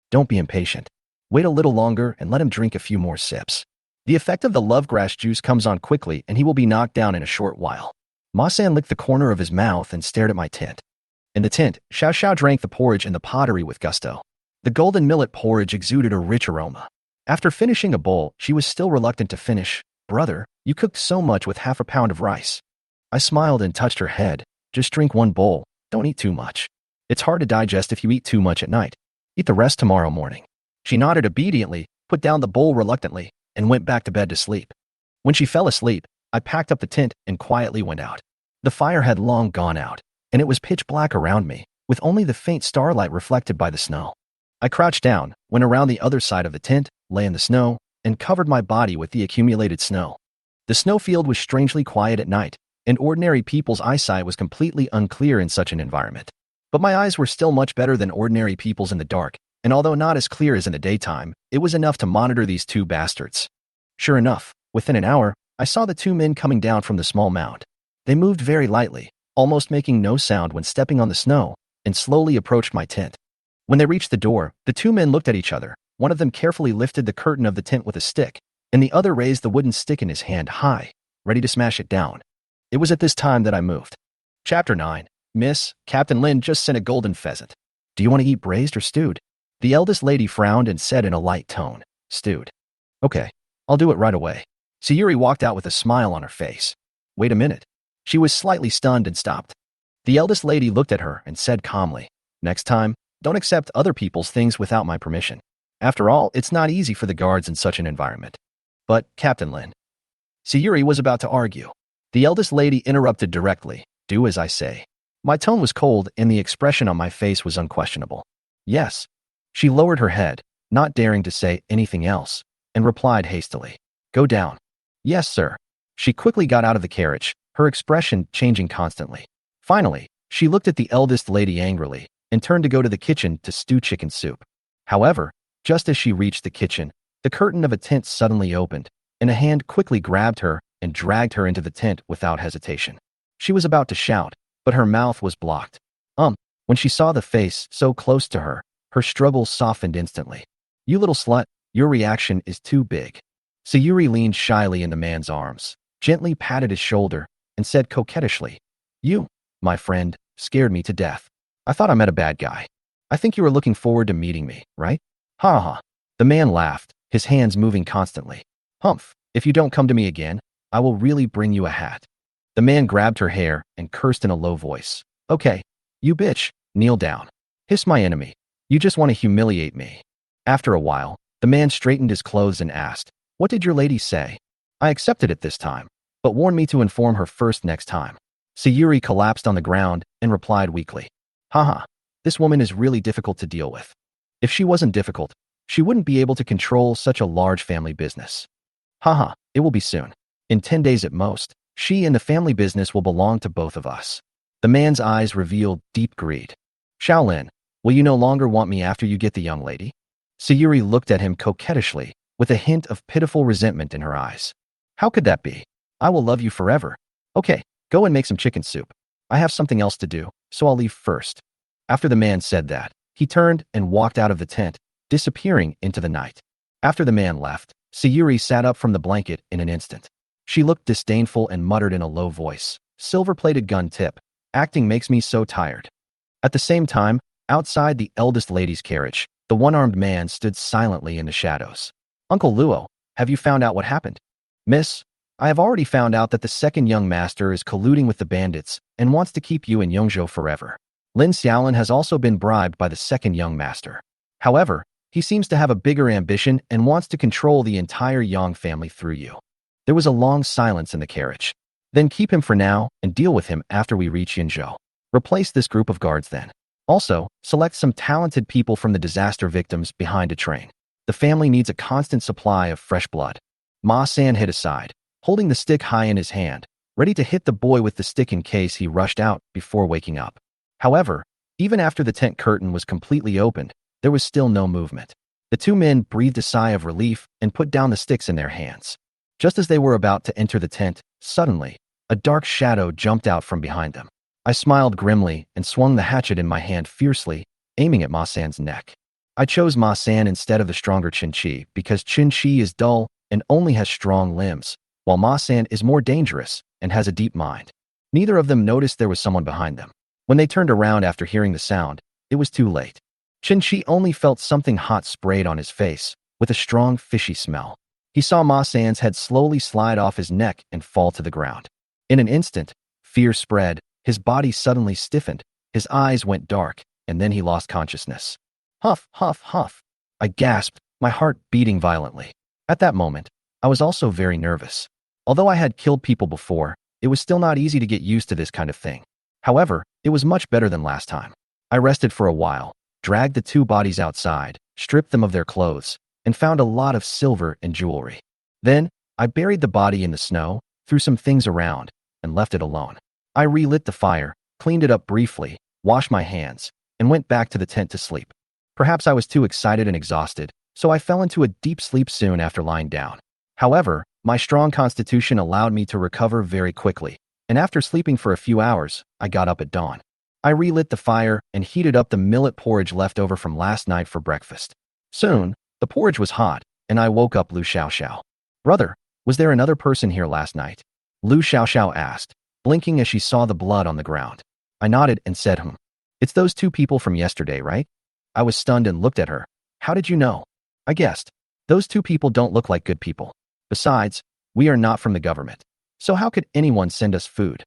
Don't be impatient. Wait a little longer and let him drink a few more sips. The effect of the love grass juice comes on quickly and he will be knocked down in a short while. Ma San licked the corner of his mouth and stared at my tent. In the tent, Xiao Xiao drank the porridge in the pottery with gusto. The golden millet porridge exuded a rich aroma. After finishing a bowl, she was still reluctant to finish. Brother, you cooked so much with half a pound of rice. I smiled and touched her head. Just drink 1 bowl. Don't eat too much. It's hard to digest if you eat too much at night. Eat the rest tomorrow morning. She nodded obediently, put down the bowl reluctantly, and went back to bed to sleep. When she fell asleep, I packed up the tent and quietly went out. The fire had long gone out, and it was pitch black around me, with only the faint starlight reflected by the snow. I crouched down, went around the other side of the tent, lay in the snow, and covered my body with the accumulated snow. The snowfield was strangely quiet at night, and ordinary people's eyesight was completely unclear in such an environment. But my eyes were still much better than ordinary people's in the dark, and although not as clear as in the daytime, it was enough to monitor these 2 bastards. Sure enough, within an hour, I saw the 2 men coming down from the small mound. They moved very lightly, almost making no sound when stepping on the snow, and slowly approached my tent. When they reached the door, the 2 men looked at each other. One of them carefully lifted the curtain of the tent with a stick, and the other raised the wooden stick in his hand high, ready to smash it down. It was at this time that I moved. Chapter 9. Miss, Captain Lin just sent a golden pheasant. Do you want to eat braised or stewed? The eldest lady frowned and said in a light tone, stewed. Okay, I'll do it right away. Sayuri walked out with a smile on her face. Wait a minute. She was slightly stunned and stopped. The eldest lady looked at her and said calmly, next time, don't accept other people's things without my permission. After all, it's not easy for the guards in such an environment. But, Captain Lin. Sayuri was about to argue. The eldest lady interrupted directly, do as I say. My tone was cold and the expression on my face was unquestionable. Yes. She lowered her head, not daring to say anything else, and replied hastily. Go down. Yes, sir. She quickly got out of the carriage, her expression changing constantly. Finally, she looked at the eldest lady angrily and turned to go to the kitchen to stew chicken soup. However, just as she reached the kitchen, the curtain of a tent suddenly opened, and a hand quickly grabbed her and dragged her into the tent without hesitation. She was about to shout, but her mouth was blocked. When she saw the face so close to her, her struggle softened instantly. You little slut, your reaction is too big. Sayuri leaned shyly in the man's arms, gently patted his shoulder, and said coquettishly, You, my friend, scared me to death. I thought I met a bad guy. I think you were looking forward to meeting me, right? Ha ha. The man laughed, his hands moving constantly. Humph, if you don't come to me again, I will really bring you a hat. The man grabbed her hair and cursed in a low voice. Okay, you bitch, kneel down. Hiss my enemy. You just want to humiliate me. After a while, the man straightened his clothes and asked, What did your lady say? I accepted it this time, but warned me to inform her first next time. Sayuri collapsed on the ground and replied weakly. Haha, this woman is really difficult to deal with. If she wasn't difficult, she wouldn't be able to control such a large family business. Haha, it will be soon. In 10 days at most, she and the family business will belong to both of us. The man's eyes revealed deep greed. Shaolin, will you no longer want me after you get the young lady? Sayuri looked at him coquettishly, with a hint of pitiful resentment in her eyes. How could that be? I will love you forever. Okay, go and make some chicken soup. I have something else to do, so I'll leave first. After the man said that, he turned and walked out of the tent, disappearing into the night. After the man left, Sayuri sat up from the blanket in an instant. She looked disdainful and muttered in a low voice, Silver-plated gun tip. Acting makes me so tired. At the same time, outside the eldest lady's carriage, the one-armed man stood silently in the shadows. Uncle Luo, have you found out what happened? Miss, I have already found out that the second young master is colluding with the bandits and wants to keep you in Yongzhou forever. Lin Xiaolin has also been bribed by the second young master. However, he seems to have a bigger ambition and wants to control the entire Yang family through you. There was a long silence in the carriage. Then keep him for now and deal with him after we reach Yinzhou. Replace this group of guards then. Also, select some talented people from the disaster victims behind to train. The family needs a constant supply of fresh blood. Ma San hid aside, holding the stick high in his hand, ready to hit the boy with the stick in case he rushed out before waking up. However, even after the tent curtain was completely opened, there was still no movement. The two men breathed a sigh of relief and put down the sticks in their hands. Just as they were about to enter the tent, suddenly, a dark shadow jumped out from behind them. I smiled grimly and swung the hatchet in my hand fiercely, aiming at Ma San's neck. I chose Ma San instead of the stronger Qin Chi because Qin Chi is dull and only has strong limbs, while Ma San is more dangerous and has a deep mind. Neither of them noticed there was someone behind them. When they turned around after hearing the sound, it was too late. Qin Chi only felt something hot sprayed on his face, with a strong fishy smell. He saw Ma San's head slowly slide off his neck and fall to the ground. In an instant, fear spread, his body suddenly stiffened, his eyes went dark, and then he lost consciousness. Huff, huff, huff. I gasped, my heart beating violently. At that moment, I was also very nervous. Although I had killed people before, it was still not easy to get used to this kind of thing. However, it was much better than last time. I rested for a while, dragged the two bodies outside, stripped them of their clothes, and found a lot of silver and jewelry. Then, I buried the body in the snow, threw some things around, and left it alone. I relit the fire, cleaned it up briefly, washed my hands, and went back to the tent to sleep. Perhaps I was too excited and exhausted, so I fell into a deep sleep soon after lying down. However, my strong constitution allowed me to recover very quickly, and after sleeping for a few hours, I got up at dawn. I relit the fire and heated up the millet porridge left over from last night for breakfast. Soon, the porridge was hot, and I woke up Lu Xiaoxiao. Brother, was there another person here last night? Lu Xiaoxiao asked, blinking as she saw the blood on the ground. I nodded and said, It's those two people from yesterday, right? I was stunned and looked at her. How did you know? I guessed. Those two people don't look like good people. Besides, we are not from the government. So how could anyone send us food?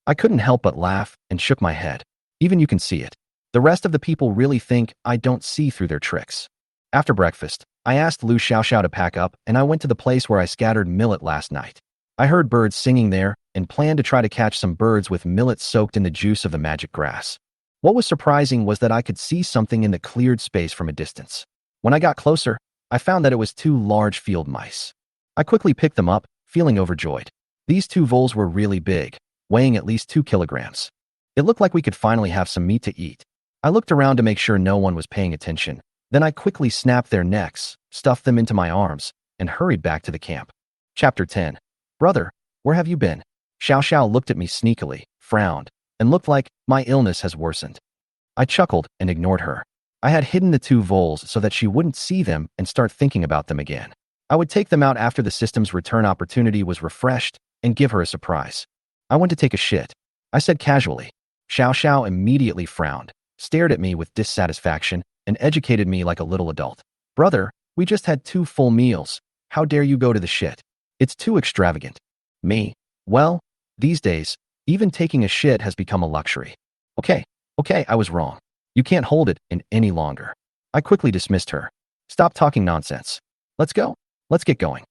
I couldn't help but laugh and shook my head. Even you can see it. The rest of the people really think I don't see through their tricks. After breakfast, I asked Lu Xiaoxiao to pack up and I went to the place where I scattered millet last night. I heard birds singing there and planned to try to catch some birds with millet soaked in the juice of the magic grass. What was surprising was that I could see something in the cleared space from a distance. When I got closer, I found that it was two large field mice. I quickly picked them up, feeling overjoyed. These two voles were really big, weighing at least 2 kilograms. It looked like we could finally have some meat to eat. I looked around to make sure no one was paying attention. Then I quickly snapped their necks, stuffed them into my arms, and hurried back to the camp. Chapter 10. Brother, where have you been? Xiao Xiao looked at me sneakily, frowned, and looked like my illness has worsened. I chuckled and ignored her. I had hidden the two voles so that she wouldn't see them and start thinking about them again. I would take them out after the system's return opportunity was refreshed and give her a surprise. I went to take a shit, I said casually. Xiao Xiao immediately frowned, stared at me with dissatisfaction, and educated me like a little adult. Brother, we just had 2 full meals. How dare you go to the shit? It's too extravagant. Me? Well, these days, even taking a shit has become a luxury. Okay, I was wrong. You can't hold it in any longer. I quickly dismissed her. Stop talking nonsense. Let's go. Let's get going.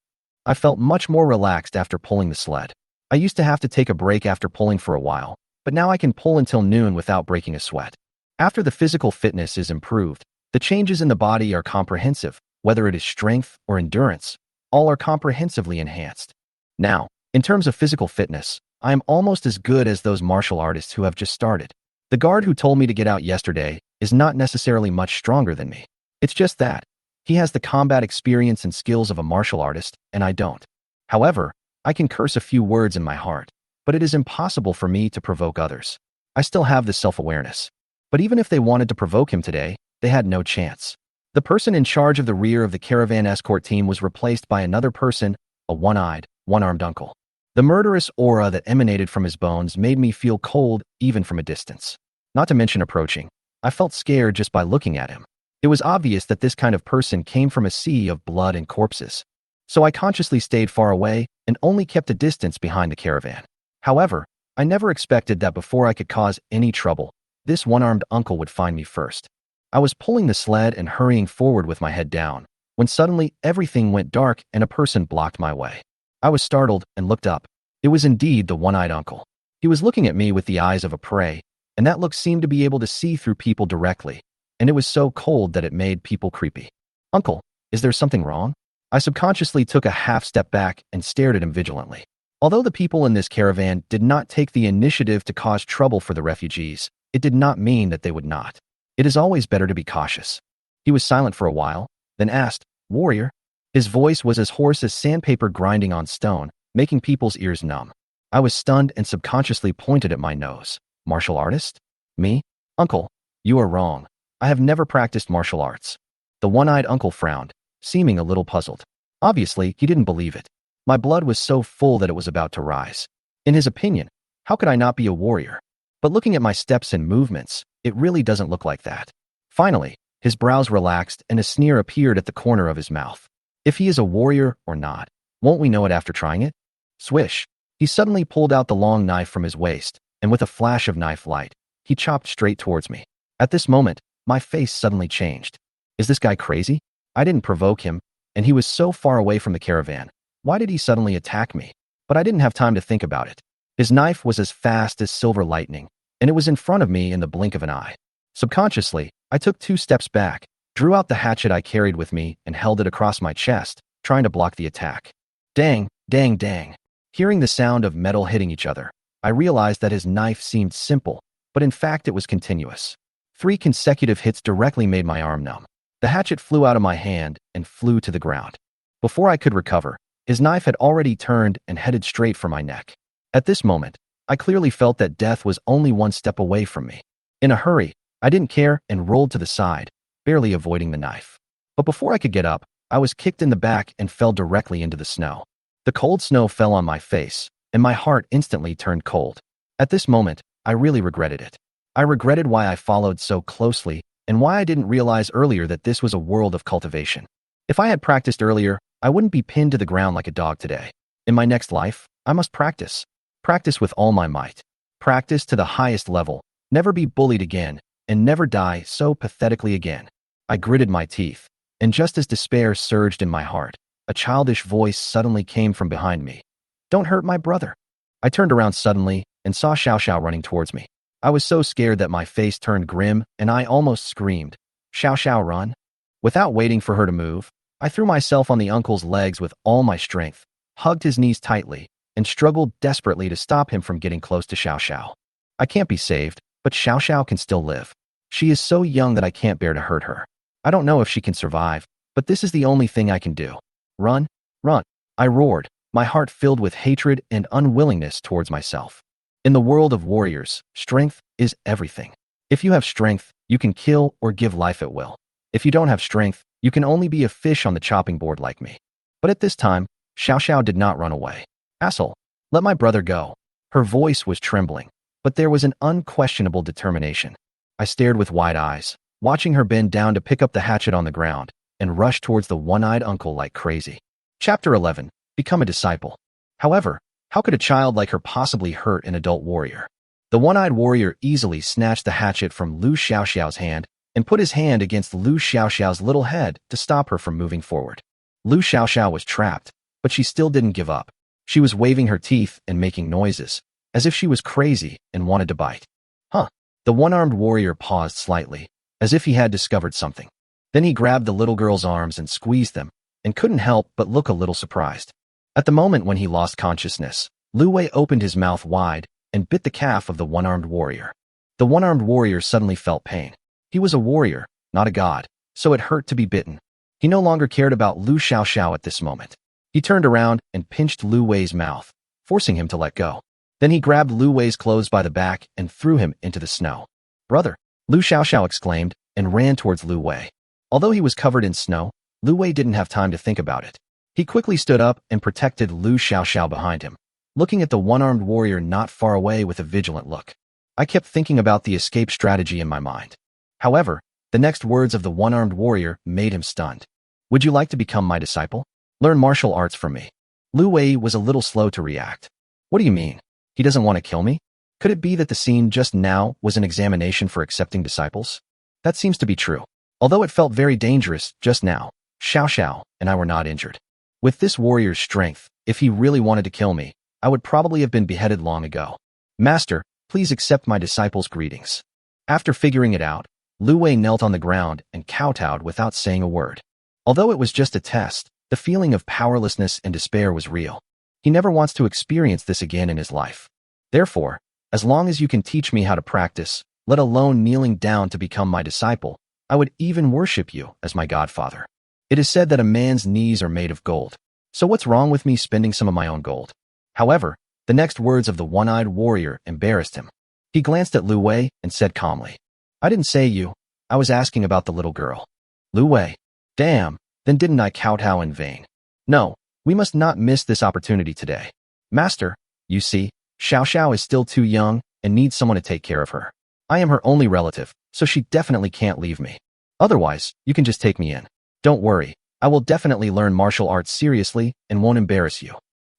I felt much more relaxed after pulling the sled. I used to have to take a break after pulling for a while, but now I can pull until noon without breaking a sweat. After the physical fitness is improved, the changes in the body are comprehensive, whether it is strength or endurance, all are comprehensively enhanced. Now, in terms of physical fitness, I am almost as good as those martial artists who have just started. The guard who told me to get out yesterday is not necessarily much stronger than me. It's just that he has the combat experience and skills of a martial artist, and I don't. However, I can curse a few words in my heart, but it is impossible for me to provoke others. I still have this self-awareness. But even if they wanted to provoke him today, they had no chance. The person in charge of the rear of the caravan escort team was replaced by another person, a one-eyed, one-armed uncle. The murderous aura that emanated from his bones made me feel cold even from a distance. Not to mention approaching. I felt scared just by looking at him. It was obvious that this kind of person came from a sea of blood and corpses. So I consciously stayed far away and only kept a distance behind the caravan. However, I never expected that before I could cause any trouble, this one-armed uncle would find me first. I was pulling the sled and hurrying forward with my head down, when suddenly everything went dark and a person blocked my way. I was startled and looked up. It was indeed the one-eyed uncle. He was looking at me with the eyes of a prey, and that look seemed to be able to see through people directly, and it was so cold that it made people creepy. Uncle, is there something wrong? I subconsciously took a half step back and stared at him vigilantly. Although the people in this caravan did not take the initiative to cause trouble for the refugees, it did not mean that they would not. It is always better to be cautious. He was silent for a while, then asked, Warrior? His voice was as hoarse as sandpaper grinding on stone, making people's ears numb. I was stunned and subconsciously pointed at my nose. Martial artist? Me? Uncle, you are wrong. I have never practiced martial arts. The one-eyed uncle frowned, seeming a little puzzled. Obviously, he didn't believe it. My blood was so full that it was about to rise. In his opinion, how could I not be a warrior? But looking at my steps and movements, it really doesn't look like that. Finally, his brows relaxed and a sneer appeared at the corner of his mouth. If he is a warrior or not, won't we know it after trying it? Swish! He suddenly pulled out the long knife from his waist, and with a flash of knife light, he chopped straight towards me. At this moment, my face suddenly changed. Is this guy crazy? I didn't provoke him, and he was so far away from the caravan. Why did he suddenly attack me? But I didn't have time to think about it. His knife was as fast as silver lightning, and it was in front of me in the blink of an eye. Subconsciously, I took 2 steps back, drew out the hatchet I carried with me, and held it across my chest, trying to block the attack. Dang, dang, dang. Hearing the sound of metal hitting each other, I realized that his knife seemed simple, but in fact it was continuous. 3 consecutive hits directly made my arm numb. The hatchet flew out of my hand and flew to the ground. Before I could recover, his knife had already turned and headed straight for my neck. At this moment, I clearly felt that death was only 1 step away from me. In a hurry, I didn't care and rolled to the side, barely avoiding the knife. But before I could get up, I was kicked in the back and fell directly into the snow. The cold snow fell on my face, and my heart instantly turned cold. At this moment, I really regretted it. I regretted why I followed so closely and why I didn't realize earlier that this was a world of cultivation. If I had practiced earlier, I wouldn't be pinned to the ground like a dog today. In my next life, I must practice. Practice with all my might. Practice to the highest level, never be bullied again, and never die so pathetically again. I gritted my teeth, and just as despair surged in my heart, a childish voice suddenly came from behind me. Don't hurt my brother. I turned around suddenly and saw Xiao Xiao running towards me. I was so scared that my face turned grim and I almost screamed, Xiao Xiao, run. Without waiting for her to move, I threw myself on the uncle's legs with all my strength, hugged his knees tightly, and struggled desperately to stop him from getting close to Xiao Xiao. I can't be saved, but Xiao Xiao can still live. She is so young that I can't bear to hurt her. I don't know if she can survive, but this is the only thing I can do. Run, run. I roared, my heart filled with hatred and unwillingness towards myself. In the world of warriors, strength is everything. If you have strength, you can kill or give life at will. If you don't have strength, you can only be a fish on the chopping board like me. But at this time, Xiao Xiao did not run away. Asshole, let my brother go. Her voice was trembling, but there was an unquestionable determination. I stared with wide eyes, watching her bend down to pick up the hatchet on the ground and rush towards the one-eyed uncle like crazy. Chapter 11. Become a disciple. However, how could a child like her possibly hurt an adult warrior? The one-eyed warrior easily snatched the hatchet from Lu Xiaoxiao's hand and put his hand against Lu Xiaoxiao's little head to stop her from moving forward. Lu Xiaoxiao was trapped, but she still didn't give up. She was waving her teeth and making noises, as if she was crazy and wanted to bite. Huh. The one-armed warrior paused slightly, as if he had discovered something. Then he grabbed the little girl's arms and squeezed them, and couldn't help but look a little surprised. At the moment when he lost consciousness, Lu Wei opened his mouth wide and bit the calf of the one-armed warrior. The one-armed warrior suddenly felt pain. He was a warrior, not a god, so it hurt to be bitten. He no longer cared about Lu Xiaoxiao at this moment. He turned around and pinched Lu Wei's mouth, forcing him to let go. Then he grabbed Lu Wei's clothes by the back and threw him into the snow. Brother, Lu Xiaoxiao exclaimed and ran towards Lu Wei. Although he was covered in snow, Lu Wei didn't have time to think about it. He quickly stood up and protected Lu Xiaoxiao behind him, looking at the one-armed warrior not far away with a vigilant look. I kept thinking about the escape strategy in my mind. However, the next words of the one-armed warrior made him stunned. Would you like to become my disciple? Learn martial arts from me. Lu Wei was a little slow to react. What do you mean? He doesn't want to kill me? Could it be that the scene just now was an examination for accepting disciples? That seems to be true. Although it felt very dangerous just now, Xiao Xiao and I were not injured. With this warrior's strength, if he really wanted to kill me, I would probably have been beheaded long ago. Master, please accept my disciple's greetings. After figuring it out, Lu Wei knelt on the ground and kowtowed without saying a word. Although it was just a test, the feeling of powerlessness and despair was real. He never wants to experience this again in his life. Therefore, as long as you can teach me how to practice, let alone kneeling down to become my disciple, I would even worship you as my godfather. It is said that a man's knees are made of gold. So what's wrong with me spending some of my own gold? However, the next words of the one-eyed warrior embarrassed him. He glanced at Lu Wei and said calmly, I didn't say you. I was asking about the little girl. Lu Wei. Damn, then didn't I kowtow in vain? No, we must not miss this opportunity today. Master, you see, Xiao Xiao is still too young and needs someone to take care of her. I am her only relative, so she definitely can't leave me. Otherwise, you can just take me in. Don't worry, I will definitely learn martial arts seriously and won't embarrass you.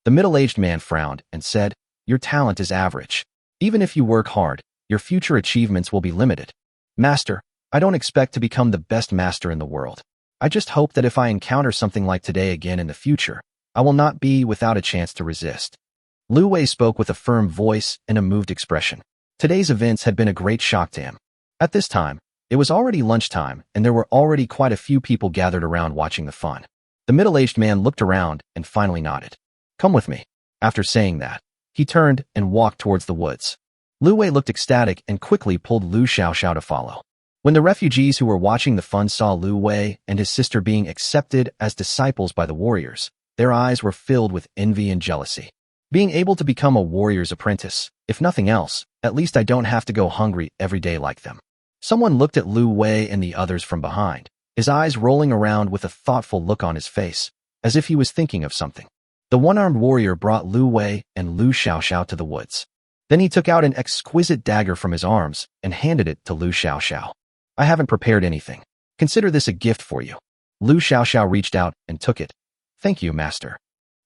The middle-aged man frowned and said, Your talent is average. Even if you work hard, your future achievements will be limited. Master, I don't expect to become the best master in the world. I just hope that if I encounter something like today again in the future, I will not be without a chance to resist. Lu Wei spoke with a firm voice and a moved expression. Today's events had been a great shock to him. At this time, it was already lunchtime and there were already quite a few people gathered around watching the fun. The middle-aged man looked around and finally nodded. Come with me. After saying that, he turned and walked towards the woods. Lu Wei looked ecstatic and quickly pulled Lu Xiaoxiao to follow. When the refugees who were watching the fun saw Lu Wei and his sister being accepted as disciples by the warriors, their eyes were filled with envy and jealousy. Being able to become a warrior's apprentice, if nothing else, at least I don't have to go hungry every day like them. Someone looked at Lu Wei and the others from behind, his eyes rolling around with a thoughtful look on his face, as if he was thinking of something. The one-armed warrior brought Lu Wei and Lu Xiaoxiao to the woods. Then he took out an exquisite dagger from his arms and handed it to Lu Xiaoxiao. I haven't prepared anything. Consider this a gift for you. Lu Xiaoxiao reached out and took it. Thank you, master.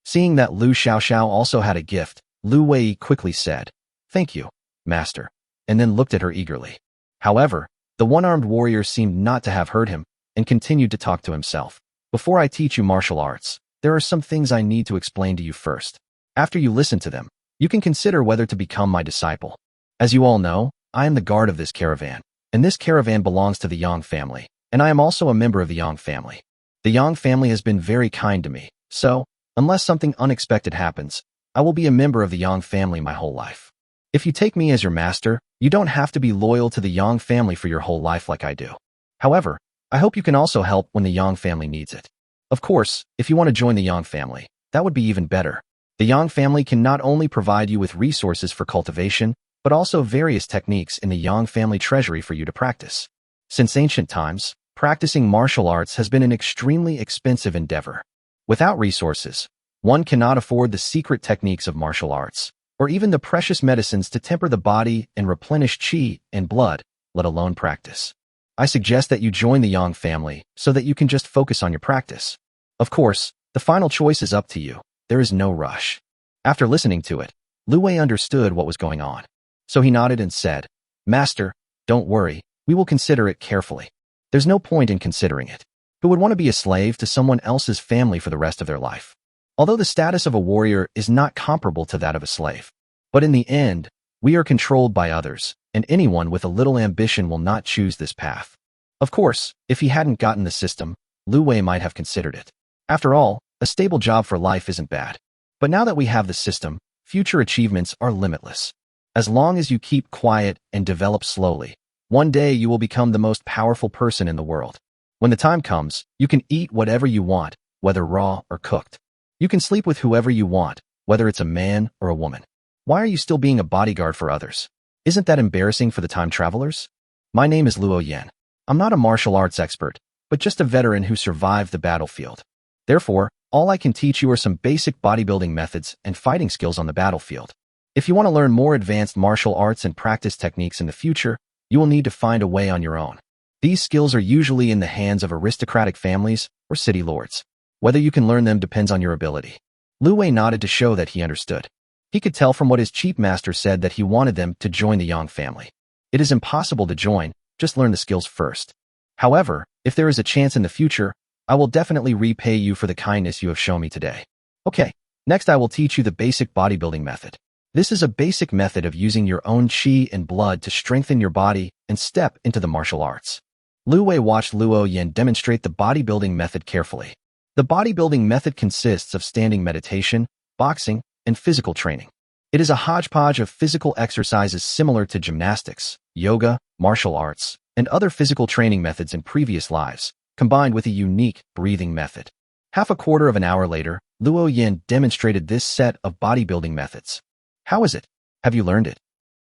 Seeing that Lu Xiaoxiao also had a gift, Lu Wei quickly said, Thank you, master, and then looked at her eagerly. However, the one-armed warrior seemed not to have heard him and continued to talk to himself. Before I teach you martial arts, there are some things I need to explain to you first. After you listen to them, you can consider whether to become my disciple. As you all know, I am the guard of this caravan, and this caravan belongs to the Yang family, and I am also a member of the Yang family. The Yang family has been very kind to me, so, unless something unexpected happens, I will be a member of the Yang family my whole life. If you take me as your master, you don't have to be loyal to the Yang family for your whole life like I do. However, I hope you can also help when the Yang family needs it. Of course, if you want to join the Yang family, that would be even better. The Yang family can not only provide you with resources for cultivation, but also various techniques in the Yang family treasury for you to practice. Since ancient times, practicing martial arts has been an extremely expensive endeavor. Without resources, one cannot afford the secret techniques of martial arts, or even the precious medicines to temper the body and replenish qi and blood, let alone practice. I suggest that you join the Yang family so that you can just focus on your practice. Of course, the final choice is up to you. There is no rush. After listening to it, Lu Wei understood what was going on. So he nodded and said, Master, don't worry, we will consider it carefully. There's no point in considering it. Who would want to be a slave to someone else's family for the rest of their life? Although the status of a warrior is not comparable to that of a slave. But in the end, we are controlled by others, and anyone with a little ambition will not choose this path. Of course, if he hadn't gotten the system, Lu Wei might have considered it. After all, a stable job for life isn't bad. But now that we have the system, future achievements are limitless. As long as you keep quiet and develop slowly, one day you will become the most powerful person in the world. When the time comes, you can eat whatever you want, whether raw or cooked. You can sleep with whoever you want, whether it's a man or a woman. Why are you still being a bodyguard for others? Isn't that embarrassing for the time travelers? My name is Luo Yan. I'm not a martial arts expert, but just a veteran who survived the battlefield. Therefore, all I can teach you are some basic bodybuilding methods and fighting skills on the battlefield. If you want to learn more advanced martial arts and practice techniques in the future, you will need to find a way on your own. These skills are usually in the hands of aristocratic families or city lords. Whether you can learn them depends on your ability. Lu Wei nodded to show that he understood. He could tell from what his chief master said that he wanted them to join the Yang family. It is impossible to join, just learn the skills first. However, if there is a chance in the future, I will definitely repay you for the kindness you have shown me today. Okay, next I will teach you the basic bodybuilding method. This is a basic method of using your own qi and blood to strengthen your body and step into the martial arts. Lu Wei watched Luo Yin demonstrate the bodybuilding method carefully. The bodybuilding method consists of standing meditation, boxing, and physical training. It is a hodgepodge of physical exercises similar to gymnastics, yoga, martial arts, and other physical training methods in previous lives, combined with a unique breathing method. Half a quarter of an hour later, Luo Yin demonstrated this set of bodybuilding methods. How is it? Have you learned it?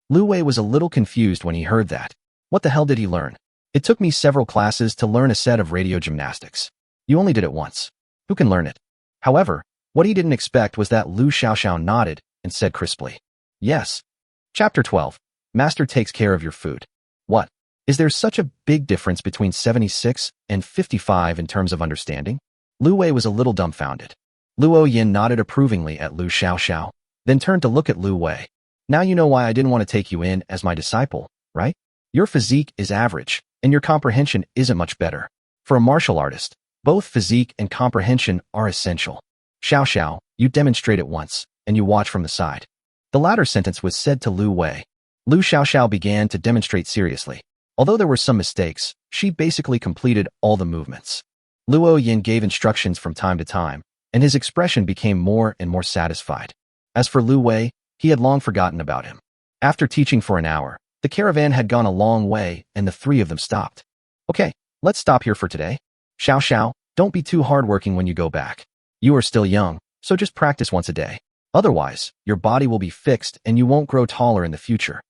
Lu Wei was a little confused when he heard that. What the hell did he learn? It took me several classes to learn a set of radio gymnastics. You only did it once. Who can learn it? However, what he didn't expect was that Lu Xiaoxiao nodded and said crisply, Yes. Chapter 12. Master takes care of your food. What? Is there such a big difference between 76 and 55 in terms of understanding? Lu Wei was a little dumbfounded. Luo Yin nodded approvingly at Lu Xiaoxiao, then turned to look at Lu Wei. Now you know why I didn't want to take you in as my disciple, right? Your physique is average, and your comprehension isn't much better. For a martial artist, both physique and comprehension are essential. Xiaoxiao, you demonstrate it once, and you watch from the side. The latter sentence was said to Lu Wei. Lu Xiaoxiao began to demonstrate seriously. Although there were some mistakes, she basically completed all the movements. Luo Yin gave instructions from time to time, and his expression became more and more satisfied. As for Lu Wei, he had long forgotten about him. After teaching for an hour, the caravan had gone a long way, and the three of them stopped. Okay, let's stop here for today. Xiaoxiao, don't be too hardworking when you go back. You are still young, so just practice once a day. Otherwise, your body will be fixed and you won't grow taller in the future.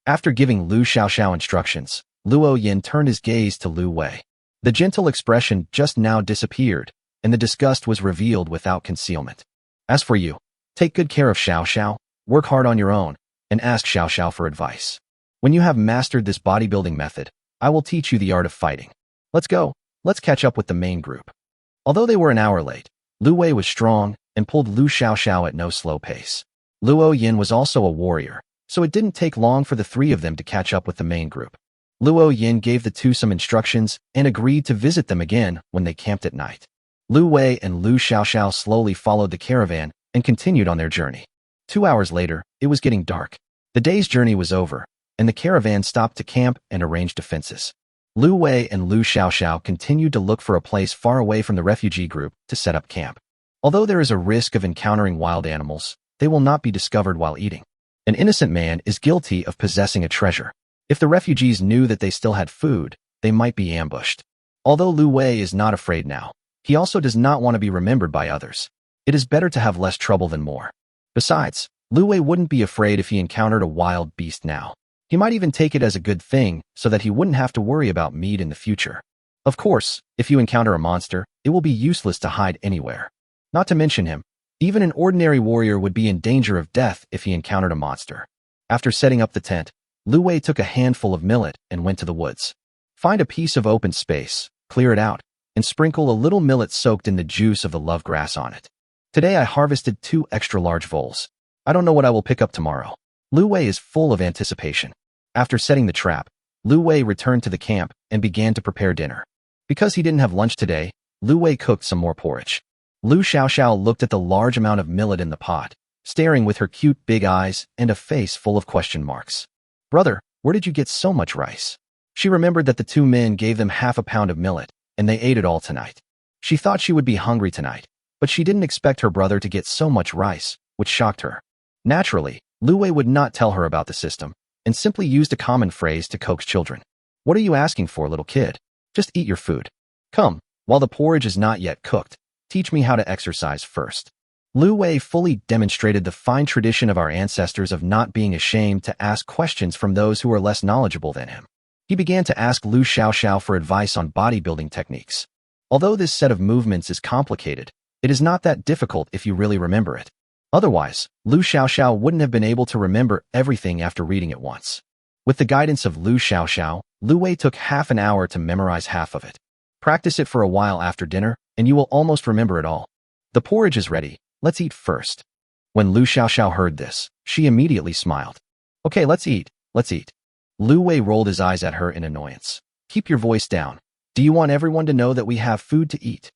After giving Lu Xiaoxiao instructions, Luo Yin turned his gaze to Lu Wei. The gentle expression just now disappeared, and the disgust was revealed without concealment. As for you, take good care of Xiaoxiao, work hard on your own, and asked Xiao Xiao for advice. When you have mastered this bodybuilding method, I will teach you the art of fighting. Let's go. Let's catch up with the main group. Although they were an hour late, Lu Wei was strong and pulled Lu Xiao Xiao at no slow pace. Luo Yin was also a warrior, so it didn't take long for the three of them to catch up with the main group. Luo Yin gave the two some instructions and agreed to visit them again when they camped at night. Lu Wei and Lu Xiao Xiao slowly followed the caravan and continued on their journey. 2 hours later, it was getting dark. The day's journey was over, and the caravan stopped to camp and arrange defenses. Lu Wei and Lu Xiao Xiao continued to look for a place far away from the refugee group to set up camp. Although there is a risk of encountering wild animals, they will not be discovered while eating. An innocent man is guilty of possessing a treasure. If the refugees knew that they still had food, they might be ambushed. Although Lu Wei is not afraid now, he also does not want to be remembered by others. It is better to have less trouble than more. Besides, Lu Wei wouldn't be afraid if he encountered a wild beast now. He might even take it as a good thing so that he wouldn't have to worry about meat in the future. Of course, if you encounter a monster, it will be useless to hide anywhere. Not to mention him, even an ordinary warrior would be in danger of death if he encountered a monster. After setting up the tent, Lu Wei took a handful of millet and went to the woods. Find a piece of open space, clear it out, and sprinkle a little millet soaked in the juice of the love grass on it. Today I harvested 2 extra large voles. I don't know what I will pick up tomorrow. Lu Wei is full of anticipation. After setting the trap, Lu Wei returned to the camp and began to prepare dinner. Because he didn't have lunch today, Lu Wei cooked some more porridge. Lu Xiao Xiao looked at the large amount of millet in the pot, staring with her cute big eyes and a face full of question marks. Brother, where did you get so much rice? She remembered that the 2 men gave them half a pound of millet, and they ate it all tonight. She thought she would be hungry tonight, but she didn't expect her brother to get so much rice, which shocked her. Naturally, Lu Wei would not tell her about the system, and simply used a common phrase to coax children. What are you asking for, little kid? Just eat your food. Come, while the porridge is not yet cooked, teach me how to exercise first. Lu Wei fully demonstrated the fine tradition of our ancestors of not being ashamed to ask questions from those who are less knowledgeable than him. He began to ask Lu Xiao Xiao for advice on bodybuilding techniques. Although this set of movements is complicated, it is not that difficult if you really remember it. Otherwise, Lu Xiao Xiao wouldn't have been able to remember everything after reading it once. With the guidance of Lu Xiao Xiao, Lu Wei took half an hour to memorize half of it. Practice it for a while after dinner, and you will almost remember it all. The porridge is ready. Let's eat first. When Lu Xiao Xiao heard this, she immediately smiled. Okay, let's eat. Let's eat. Lu Wei rolled his eyes at her in annoyance. Keep your voice down. Do you want everyone to know that we have food to eat?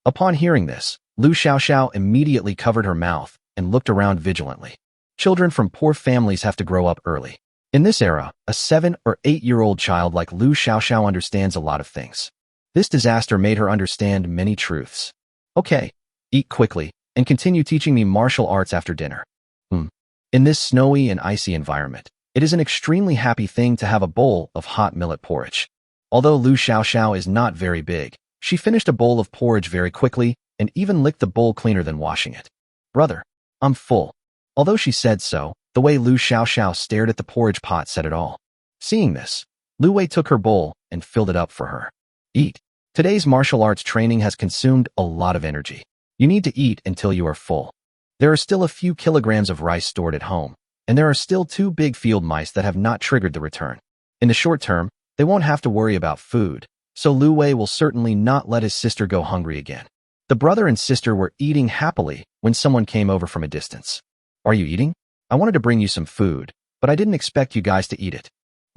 Upon hearing this, Lu Xiao Xiao immediately covered her mouth and looked around vigilantly. Children from poor families have to grow up early. In this era, a 7 or 8-year-old child like Lu Xiao Xiao understands a lot of things. This disaster made her understand many truths. Okay, eat quickly, and continue teaching me martial arts after dinner. In this snowy and icy environment, it is an extremely happy thing to have a bowl of hot millet porridge. Although Lu Xiao Xiao is not very big, she finished a bowl of porridge very quickly and even licked the bowl cleaner than washing it. Brother, I'm full. Although she said so, the way Lu Xiao Xiao stared at the porridge pot said it all. Seeing this, Lu Wei took her bowl and filled it up for her. Eat. Today's martial arts training has consumed a lot of energy. You need to eat until you are full. There are still a few kilograms of rice stored at home, and there are still 2 big field mice that have not triggered the return. In the short term, they won't have to worry about food, so Lu Wei will certainly not let his sister go hungry again. The brother and sister were eating happily when someone came over from a distance. Are you eating? I wanted to bring you some food, but I didn't expect you guys to eat it.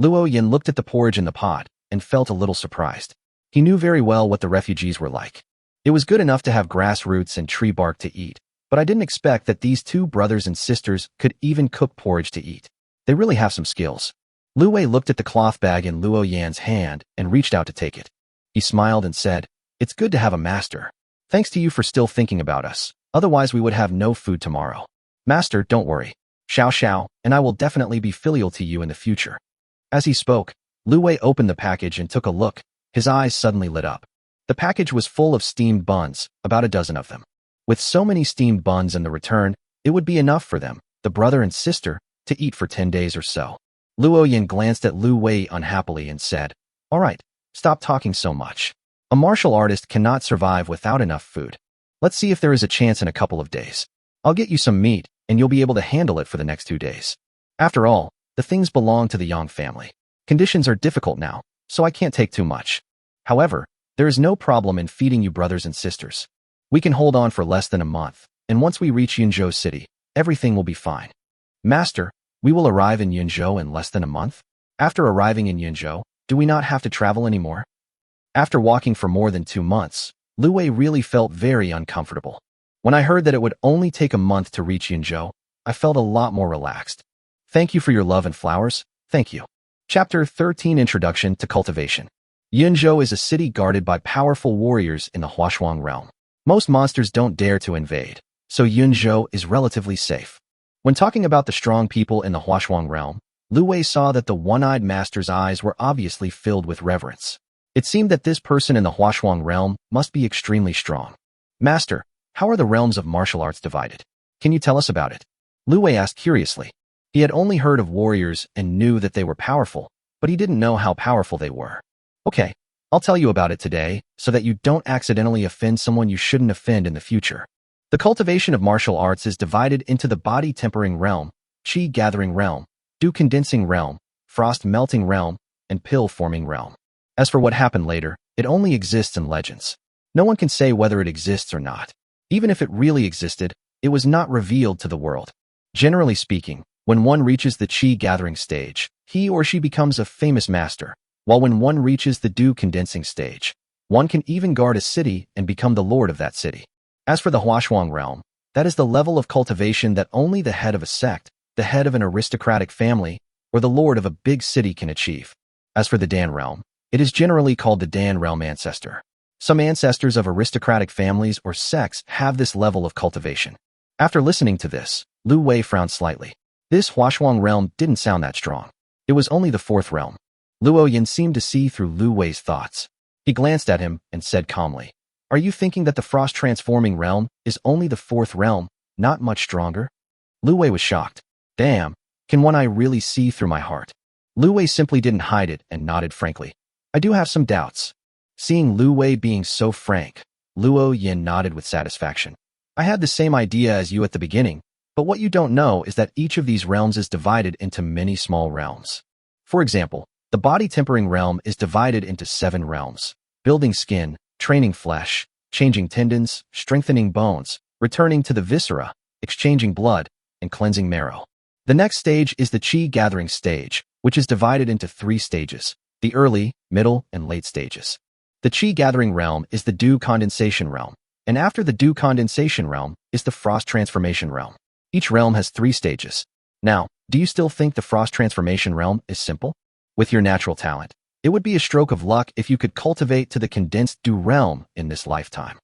Luo Yin looked at the porridge in the pot and felt a little surprised. He knew very well what the refugees were like. It was good enough to have grass roots and tree bark to eat, but I didn't expect that these 2 brothers and sisters could even cook porridge to eat. They really have some skills. Lu Wei looked at the cloth bag in Luo Yan's hand and reached out to take it. He smiled and said, "It's good to have a master. Thanks to you for still thinking about us. Otherwise we would have no food tomorrow. Master, don't worry. Xiao Xiao and I will definitely be filial to you in the future." As he spoke, Lu Wei opened the package and took a look. His eyes suddenly lit up. The package was full of steamed buns, about a dozen of them. With so many steamed buns in the return, it would be enough for them, the brother and sister, to eat for 10 days or so. Luo Yin glanced at Lu Wei unhappily and said, "All right, stop talking so much. A martial artist cannot survive without enough food. Let's see if there is a chance in a couple of days. I'll get you some meat, and you'll be able to handle it for the next 2 days." After all, the things belong to the Yang family. Conditions are difficult now, so I can't take too much. However, there is no problem in feeding you brothers and sisters. We can hold on for less than a month, and once we reach Yunzhou City, everything will be fine. Master, we will arrive in Yunzhou in less than a month? After arriving in Yunzhou, do we not have to travel anymore? After walking for more than 2 months, Lu Wei really felt very uncomfortable. When I heard that it would only take a month to reach Yunzhou, I felt a lot more relaxed. Thank you for your love and flowers, thank you. Chapter 13 Introduction to Cultivation. Yunzhou is a city guarded by powerful warriors in the Huashuang realm. Most monsters don't dare to invade, so Yunzhou is relatively safe. When talking about the strong people in the Huashuang realm, Lu Wei saw that the one-eyed master's eyes were obviously filled with reverence. It seemed that this person in the Huashuang realm must be extremely strong. Master, how are the realms of martial arts divided? Can you tell us about it? Lu Wei asked curiously. He had only heard of warriors and knew that they were powerful, but he didn't know how powerful they were. Okay, I'll tell you about it today so that you don't accidentally offend someone you shouldn't offend in the future. The cultivation of martial arts is divided into the body tempering realm, qi gathering realm, dew condensing realm, frost melting realm, and pill forming realm. As for what happened later, it only exists in legends. No one can say whether it exists or not. Even if it really existed, it was not revealed to the world. Generally speaking, when one reaches the qi gathering stage, he or she becomes a famous master, while when one reaches the dew condensing stage, one can even guard a city and become the lord of that city. As for the Huashuang realm, that is the level of cultivation that only the head of a sect, the head of an aristocratic family, or the lord of a big city can achieve. As for the Dan realm, it is generally called the Dan realm ancestor. Some ancestors of aristocratic families or sects have this level of cultivation. After listening to this, Lu Wei frowned slightly. This Huashuang realm didn't sound that strong. It was only the 4th realm. Luo Yin seemed to see through Lu Wei's thoughts. He glanced at him and said calmly, "Are you thinking that the frost-transforming realm is only the 4th realm, not much stronger?" Lu Wei was shocked. Damn, can one eye really see through my heart? Lu Wei simply didn't hide it and nodded frankly. I do have some doubts. Seeing Lu Wei being so frank, Luo Yin nodded with satisfaction. I had the same idea as you at the beginning, but what you don't know is that each of these realms is divided into many small realms. For example, the body tempering realm is divided into 7 realms: building skin, training flesh, changing tendons, strengthening bones, returning to the viscera, exchanging blood, and cleansing marrow. The next stage is the qi gathering stage, which is divided into 3 stages: the early, middle, and late stages. The qi gathering realm is the dew condensation realm, and after the dew condensation realm is the frost transformation realm. Each realm has 3 stages. Now, do you still think the frost transformation realm is simple? With your natural talent, it would be a stroke of luck if you could cultivate to the condensed dew realm in this lifetime.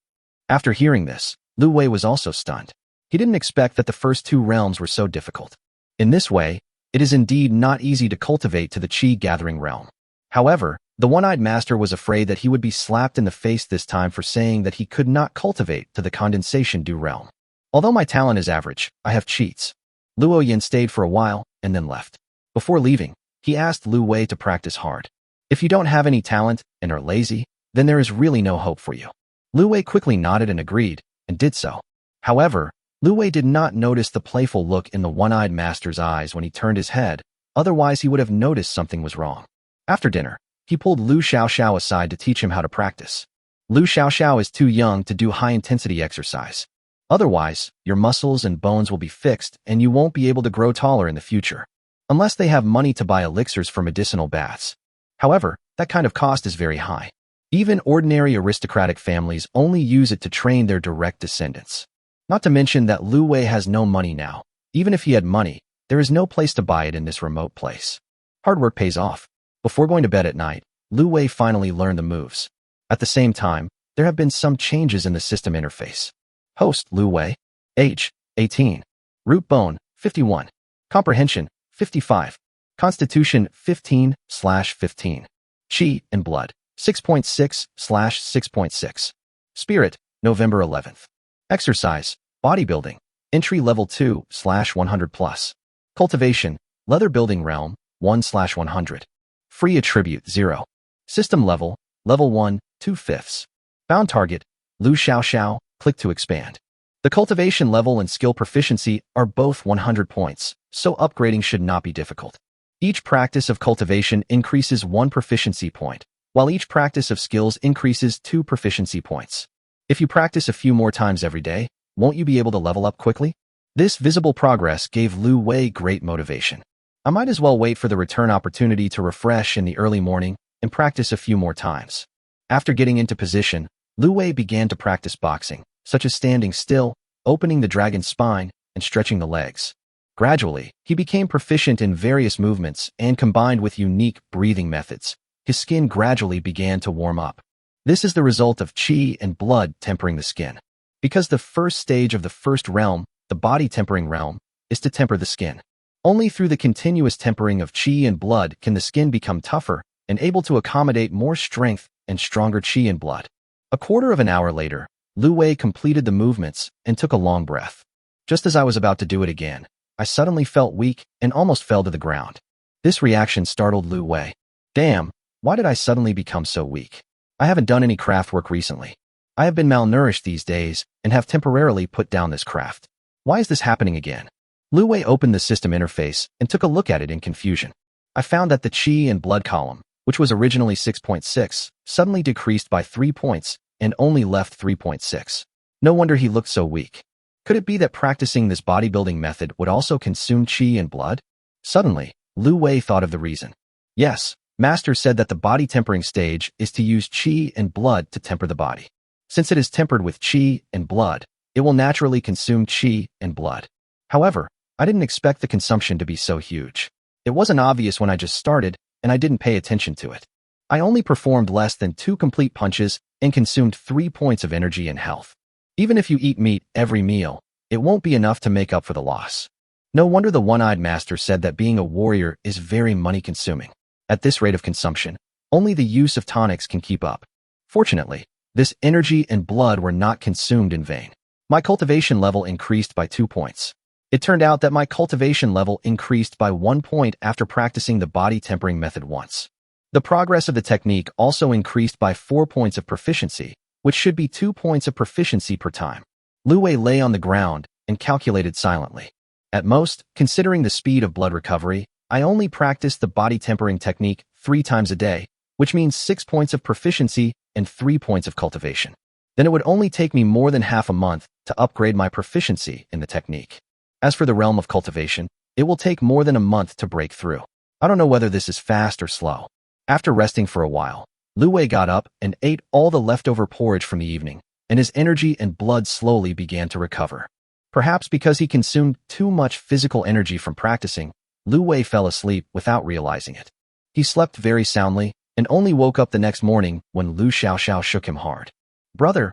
After hearing this, Lu Wei was also stunned. He didn't expect that the first 2 realms were so difficult. In this way, it is indeed not easy to cultivate to the qi gathering realm. However, the one-eyed master was afraid that he would be slapped in the face this time for saying that he could not cultivate to the condensation dew realm. Although my talent is average, I have cheats. Luo Yin stayed for a while and then left. Before leaving, he asked Lu Wei to practice hard. If you don't have any talent and are lazy, then there is really no hope for you. Lu Wei quickly nodded and agreed, and did so. However, Lu Wei did not notice the playful look in the one-eyed master's eyes when he turned his head, otherwise he would have noticed something was wrong. After dinner, he pulled Lu Xiaoxiao aside to teach him how to practice. Lu Xiaoxiao is too young to do high-intensity exercise. Otherwise, your muscles and bones will be fixed and you won't be able to grow taller in the future. Unless they have money to buy elixirs for medicinal baths. However, that kind of cost is very high. Even ordinary aristocratic families only use it to train their direct descendants. Not to mention that Lu Wei has no money now. Even if he had money, there is no place to buy it in this remote place. Hard work pays off. Before going to bed at night, Lu Wei finally learned the moves. At the same time, there have been some changes in the system interface. Host, Lu Wei. Age, 18. Root bone, 51. Comprehension, 55. Constitution, 15/15. Qi and blood, 6.6/6.6. Spirit, November 11th. Exercise, bodybuilding, entry level 2/100 plus. Cultivation, leather building realm, 1/100. Free attribute, 0. System level, level 1, 2/5. Bound target, Lu Xiaoxiao, click to expand. The cultivation level and skill proficiency are both 100 points, so upgrading should not be difficult. Each practice of cultivation increases 1 proficiency point, while each practice of skills increases 2 proficiency points. If you practice a few more times every day, won't you be able to level up quickly? This visible progress gave Lu Wei great motivation. I might as well wait for the return opportunity to refresh in the early morning and practice a few more times. After getting into position, Lu Wei began to practice boxing, such as standing still, opening the dragon's spine, and stretching the legs. Gradually, he became proficient in various movements and combined with unique breathing methods. His skin gradually began to warm up. This is the result of qi and blood tempering the skin. Because the first stage of the first realm, the body tempering realm, is to temper the skin. Only through the continuous tempering of qi and blood can the skin become tougher and able to accommodate more strength and stronger qi and blood. A quarter of an hour later, Lu Wei completed the movements and took a long breath. Just as I was about to do it again, I suddenly felt weak and almost fell to the ground. This reaction startled Lu Wei. Damn, why did I suddenly become so weak? I haven't done any craft work recently. I have been malnourished these days and have temporarily put down this craft. Why is this happening again? Lu Wei opened the system interface and took a look at it in confusion. I found that the qi and blood column, which was originally 6.6, suddenly decreased by 3 points and only left 3.6. No wonder he looked so weak. Could it be that practicing this bodybuilding method would also consume qi and blood? Suddenly, Lu Wei thought of the reason. Yes, Master said that the body tempering stage is to use qi and blood to temper the body. Since it is tempered with qi and blood, it will naturally consume qi and blood. However, I didn't expect the consumption to be so huge. It wasn't obvious when I just started, and I didn't pay attention to it. I only performed less than 2 complete punches and consumed 3 points of energy and health. Even if you eat meat every meal, it won't be enough to make up for the loss. No wonder the one-eyed master said that being a warrior is very money-consuming. At this rate of consumption, only the use of tonics can keep up. Fortunately, this energy and blood were not consumed in vain. My cultivation level increased by 2 points. It turned out that my cultivation level increased by 1 point after practicing the body tempering method once. The progress of the technique also increased by 4 points of proficiency, which should be 2 points of proficiency per time. Lu Wei lay on the ground and calculated silently. At most, considering the speed of blood recovery, I only practiced the body tempering technique 3 times a day, which means 6 points of proficiency and 3 points of cultivation. Then it would only take me more than half a month to upgrade my proficiency in the technique. As for the realm of cultivation, it will take more than a month to break through. I don't know whether this is fast or slow. After resting for a while, Lu Wei got up and ate all the leftover porridge from the evening, and his energy and blood slowly began to recover. Perhaps because he consumed too much physical energy from practicing, Lu Wei fell asleep without realizing it. He slept very soundly and only woke up the next morning when Lu Xiaoxiao shook him hard. Brother,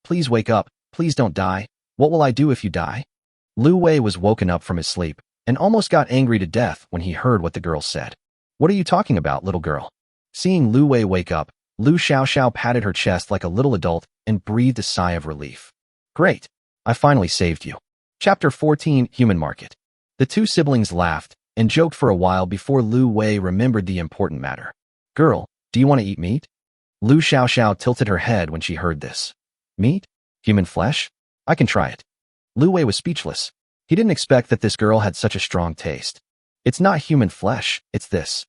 please wake up, please don't die. What will I do if you die? Lu Wei was woken up from his sleep and almost got angry to death when he heard what the girl said. What are you talking about, little girl? Seeing Lu Wei wake up, Lu Xiaoxiao patted her chest like a little adult and breathed a sigh of relief. Great, I finally saved you. Chapter 14, Human Market. The two siblings laughed and joked for a while before Lu Wei remembered the important matter. Girl, do you want to eat meat? Lu Xiaoxiao tilted her head when she heard this. Meat? Human flesh? I can try it. Lu Wei was speechless. He didn't expect that this girl had such a strong taste. It's not human flesh, it's this.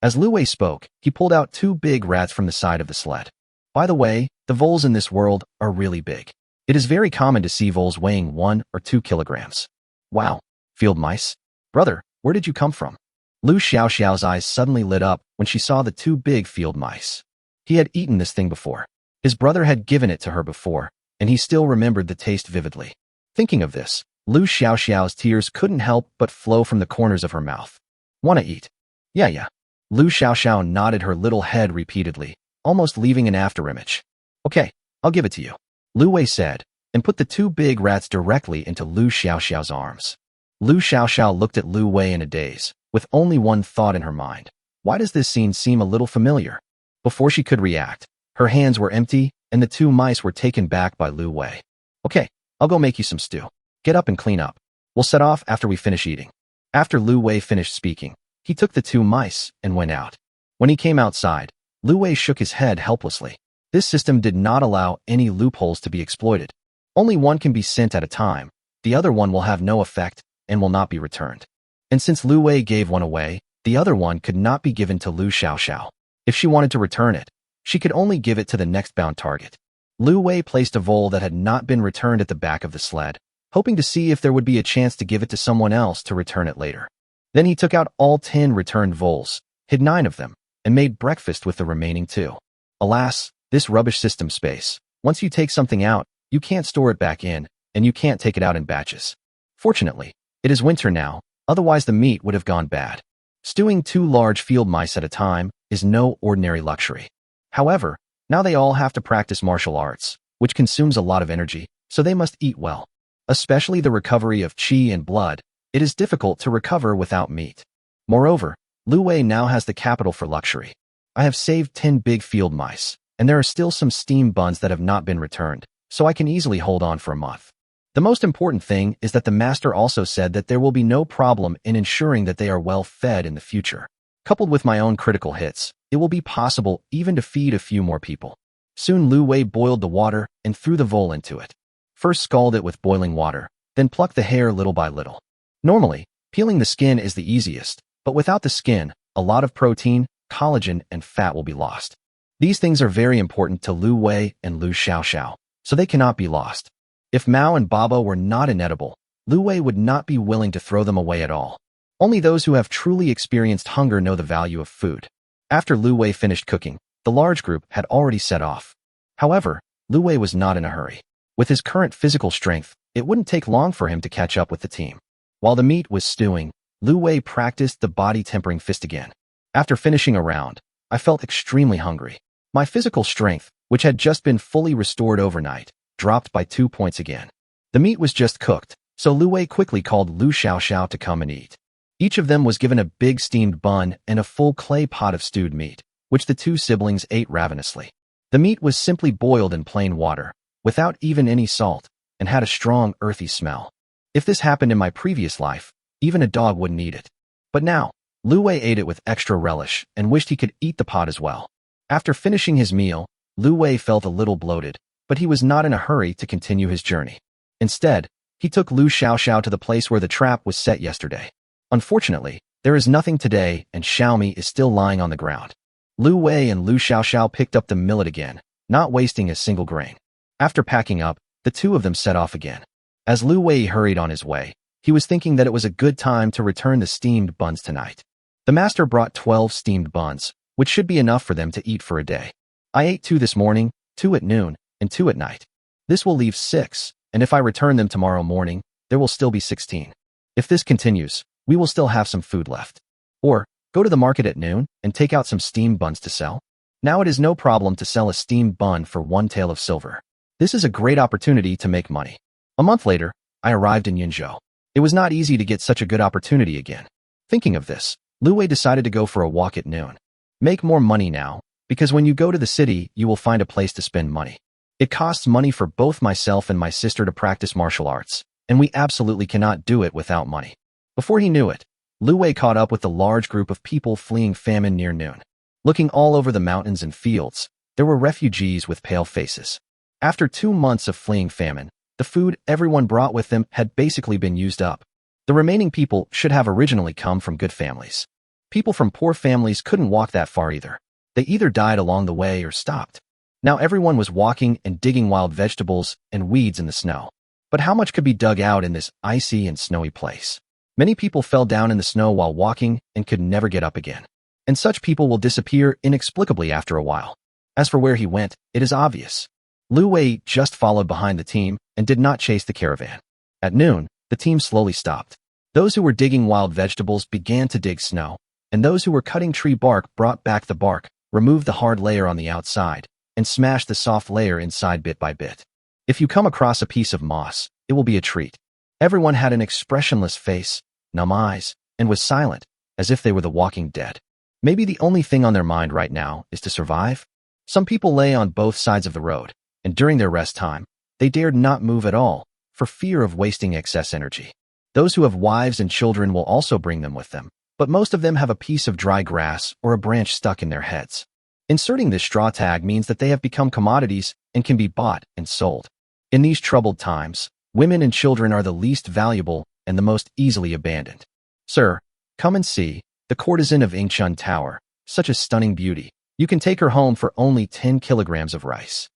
As Lu Wei spoke, he pulled out 2 big rats from the side of the sled. By the way, the voles in this world are really big. It is very common to see voles weighing 1 or 2 kilograms. Wow, field mice? Brother, where did you come from? Lu Xiaoxiao's eyes suddenly lit up when she saw the 2 big field mice. He had eaten this thing before. His brother had given it to her before, and he still remembered the taste vividly. Thinking of this, Lu Xiaoxiao's tears couldn't help but flow from the corners of her mouth. Wanna eat? Yeah. Lu Xiaoxiao nodded her little head repeatedly, almost leaving an afterimage. Okay, I'll give it to you, Lu Wei said, and put the 2 big rats directly into Lu Xiaoxiao's arms. Lu Xiaoxiao looked at Lu Wei in a daze, with only one thought in her mind. Why does this scene seem a little familiar? Before she could react, her hands were empty and the 2 mice were taken back by Lu Wei. Okay, I'll go make you some stew. Get up and clean up. We'll set off after we finish eating. After Lu Wei finished speaking, he took the 2 mice and went out. When he came outside, Lu Wei shook his head helplessly. This system did not allow any loopholes to be exploited. Only one can be sent at a time. The other one will have no effect and will not be returned. And since Lu Wei gave one away, the other one could not be given to Lu Xiaoxiao. If she wanted to return it, she could only give it to the next bound target. Lu Wei placed a vole that had not been returned at the back of the sled, hoping to see if there would be a chance to give it to someone else to return it later. Then he took out all 10 returned voles, hid 9 of them, and made breakfast with the remaining 2. Alas, this rubbish system space. Once you take something out, you can't store it back in, and you can't take it out in batches. Fortunately, it is winter now, otherwise the meat would have gone bad. Stewing 2 large field mice at a time is no ordinary luxury. However, now they all have to practice martial arts, which consumes a lot of energy, so they must eat well. Especially the recovery of qi and blood, it is difficult to recover without meat. Moreover, Lu Wei now has the capital for luxury. I have saved 10 big field mice, and there are still some steamed buns that have not been returned, so I can easily hold on for a month. The most important thing is that the master also said that there will be no problem in ensuring that they are well fed in the future. Coupled with my own critical hits, it will be possible even to feed a few more people. Soon Lu Wei boiled the water and threw the vole into it. First scald it with boiling water, then pluck the hair little by little. Normally, peeling the skin is the easiest, but without the skin, a lot of protein, collagen, and fat will be lost. These things are very important to Lu Wei and Lu Xiaoxiao, so they cannot be lost. If Mao and Baba were not inedible, Lu Wei would not be willing to throw them away at all. Only those who have truly experienced hunger know the value of food. After Lu Wei finished cooking, the large group had already set off. However, Lu Wei was not in a hurry. With his current physical strength, it wouldn't take long for him to catch up with the team. While the meat was stewing, Lu Wei practiced the body-tempering fist again. After finishing a round, I felt extremely hungry. My physical strength, which had just been fully restored overnight, dropped by 2 points again. The meat was just cooked, so Lu Wei quickly called Lu Xiaoxiao to come and eat. Each of them was given a big steamed bun and a full clay pot of stewed meat, which the 2 siblings ate ravenously. The meat was simply boiled in plain water, without even any salt, and had a strong, earthy smell. If this happened in my previous life, even a dog wouldn't eat it. But now, Lu Wei ate it with extra relish and wished he could eat the pot as well. After finishing his meal, Lu Wei felt a little bloated, but he was not in a hurry to continue his journey. Instead, he took Lu Xiaoxiao to the place where the trap was set yesterday. Unfortunately, there is nothing today and Xiaomi is still lying on the ground. Lu Wei and Lu Xiaoxiao picked up the millet again, not wasting a single grain. After packing up, the 2 of them set off again. As Lu Wei hurried on his way, he was thinking that it was a good time to return the steamed buns tonight. The master brought 12 steamed buns, which should be enough for them to eat for a day. I ate 2 this morning, 2 at noon, and 2 at night. This will leave 6, and if I return them tomorrow morning, there will still be 16. If this continues, we will still have some food left. Or, go to the market at noon and take out some steamed buns to sell. Now it is no problem to sell a steamed bun for 1 tael of silver. This is a great opportunity to make money. A month later, I arrived in Yinzhou. It was not easy to get such a good opportunity again. Thinking of this, Lu Wei decided to go for a walk at noon. Make more money now, because when you go to the city, you will find a place to spend money. It costs money for both myself and my sister to practice martial arts, and we absolutely cannot do it without money. Before he knew it, Lu Wei caught up with the large group of people fleeing famine near noon. Looking all over the mountains and fields, there were refugees with pale faces. After 2 months of fleeing famine, the food everyone brought with them had basically been used up. The remaining people should have originally come from good families. People from poor families couldn't walk that far either. They either died along the way or stopped. Now everyone was walking and digging wild vegetables and weeds in the snow. But how much could be dug out in this icy and snowy place? Many people fell down in the snow while walking and could never get up again. And such people will disappear inexplicably after a while. As for where he went, it is obvious. Lu Wei just followed behind the team and did not chase the caravan. At noon, the team slowly stopped. Those who were digging wild vegetables began to dig snow, and those who were cutting tree bark brought back the bark, removed the hard layer on the outside, and smashed the soft layer inside bit by bit. If you come across a piece of moss, it will be a treat. Everyone had an expressionless face, numb eyes, and was silent, as if they were the walking dead. Maybe the only thing on their mind right now is to survive? Some people lay on both sides of the road, and during their rest time, they dared not move at all, for fear of wasting excess energy. Those who have wives and children will also bring them with them, but most of them have a piece of dry grass or a branch stuck in their heads. Inserting this straw tag means that they have become commodities and can be bought and sold. In these troubled times, women and children are the least valuable and the most easily abandoned. Sir, come and see, the courtesan of Ingchun Tower, such a stunning beauty. You can take her home for only 10 kilograms of rice.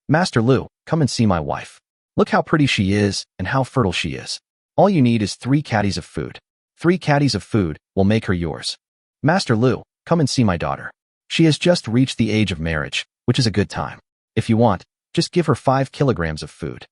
Master Lu, come and see my wife. Look how pretty she is and how fertile she is. All you need is 3 caddies of food. 3 caddies of food will make her yours. Master Lu, come and see my daughter. She has just reached the age of marriage, which is a good time. If you want, just give her 5 kilograms of food.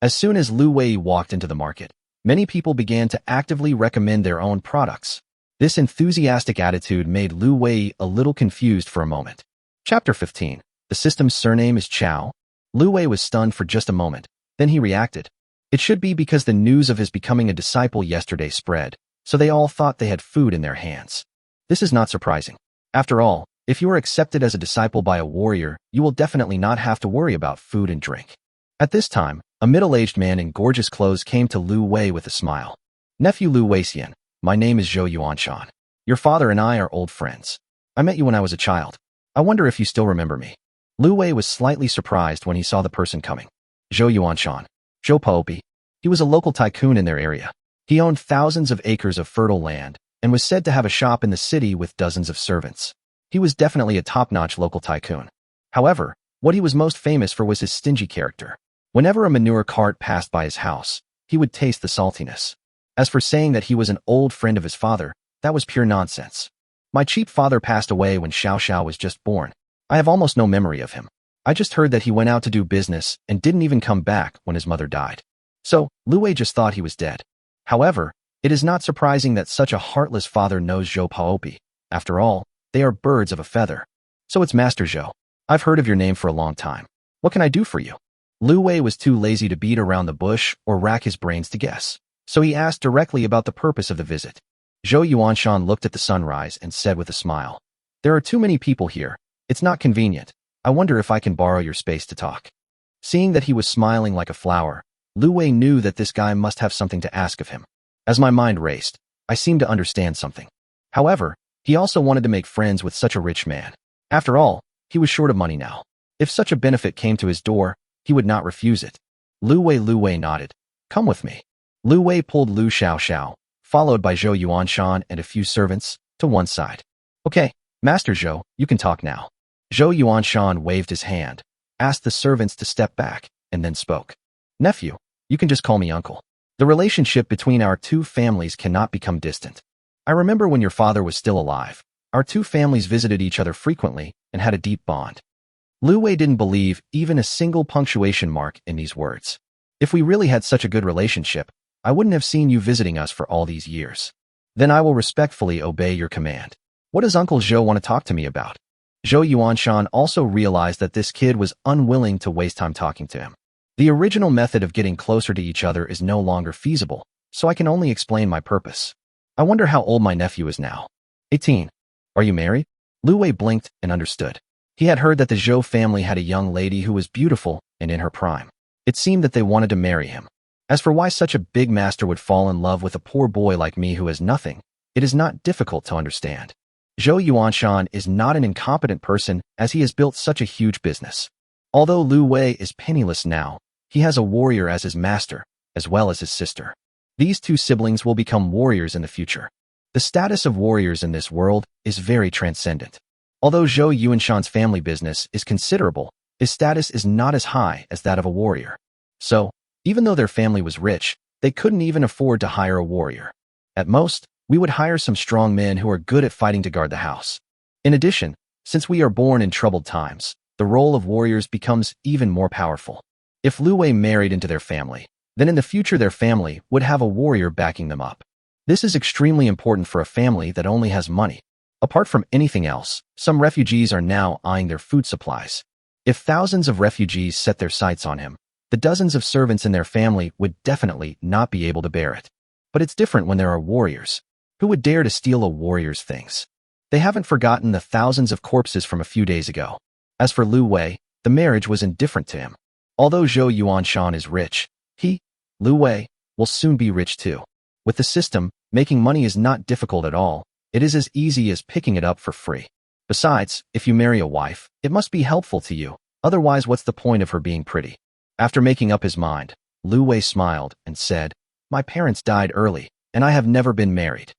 As soon as Lu Wei walked into the market, many people began to actively recommend their own products. This enthusiastic attitude made Lu Wei a little confused for a moment. Chapter 15. The system's surname is Chow. Lu Wei was stunned for just a moment. Then he reacted. It should be because the news of his becoming a disciple yesterday spread, so they all thought they had food in their hands. This is not surprising. After all, if you are accepted as a disciple by a warrior, you will definitely not have to worry about food and drink. At this time, a middle-aged man in gorgeous clothes came to Lu Wei with a smile. Nephew Lu Weixian, my name is Zhou Yuanshan. Your father and I are old friends. I met you when I was a child. I wonder if you still remember me. Lu Wei was slightly surprised when he saw the person coming. Zhou Yuanshan. Zhou Paopi. He was a local tycoon in their area. He owned thousands of acres of fertile land and was said to have a shop in the city with dozens of servants. He was definitely a top-notch local tycoon. However, what he was most famous for was his stingy character. Whenever a manure cart passed by his house, he would taste the saltiness. As for saying that he was an old friend of his father, that was pure nonsense. My cheap father passed away when Xiao Xiao was just born. I have almost no memory of him. I just heard that he went out to do business and didn't even come back when his mother died. So, Lu Wei just thought he was dead. However, it is not surprising that such a heartless father knows Zhou Paopi. After all, they are birds of a feather. So it's Master Zhou. I've heard of your name for a long time. What can I do for you? Lu Wei was too lazy to beat around the bush or rack his brains to guess, so he asked directly about the purpose of the visit. Zhou Yuanshan looked at the sunrise and said with a smile, "There are too many people here. It's not convenient. I wonder if I can borrow your space to talk." Seeing that he was smiling like a flower, Lu Wei knew that this guy must have something to ask of him. As my mind raced, I seemed to understand something. However, he also wanted to make friends with such a rich man. After all, he was short of money now. If such a benefit came to his door, he would not refuse it. Lu Wei nodded. "Come with me." Lu Wei pulled Lu Xiao, followed by Zhou Yuanshan and a few servants, to one side. "Okay, Master Zhou, you can talk now." Zhou Yuanshan waved his hand, asked the servants to step back, and then spoke. "Nephew, you can just call me uncle. The relationship between our two families cannot become distant. I remember when your father was still alive, our two families visited each other frequently and had a deep bond." Lu Wei didn't believe even a single punctuation mark in these words. "If we really had such a good relationship, I wouldn't have seen you visiting us for all these years. Then I will respectfully obey your command. What does Uncle Zhou want to talk to me about?" Zhou Yuanshan also realized that this kid was unwilling to waste time talking to him. The original method of getting closer to each other is no longer feasible, so I can only explain my purpose. I wonder how old my nephew is now. 18. Are you married? Lu Wei blinked and understood. He had heard that the Zhou family had a young lady who was beautiful and in her prime. It seemed that they wanted to marry him. As for why such a big master would fall in love with a poor boy like me who has nothing, it is not difficult to understand. Zhou Yuanshan is not an incompetent person as he has built such a huge business. Although Lu Wei is penniless now, he has a warrior as his master, as well as his sister. These two siblings will become warriors in the future. The status of warriors in this world is very transcendent. Although Zhou Yuanshan's family business is considerable, his status is not as high as that of a warrior. So, even though their family was rich, they couldn't even afford to hire a warrior. At most, we would hire some strong men who are good at fighting to guard the house. In addition, since we are born in troubled times, the role of warriors becomes even more powerful. If Lu Wei married into their family, then in the future their family would have a warrior backing them up. This is extremely important for a family that only has money. Apart from anything else, some refugees are now eyeing their food supplies. If thousands of refugees set their sights on him, the dozens of servants in their family would definitely not be able to bear it. But it's different when there are warriors. Who would dare to steal a warrior's things? They haven't forgotten the thousands of corpses from a few days ago. As for Lu Wei, the marriage was indifferent to him. Although Zhou Yuanshan is rich, Lu Wei, will soon be rich too. With the system, making money is not difficult at all. It is as easy as picking it up for free. Besides, if you marry a wife, it must be helpful to you. Otherwise, what's the point of her being pretty? After making up his mind, Lu Wei smiled and said, "My parents died early, and I have never been married."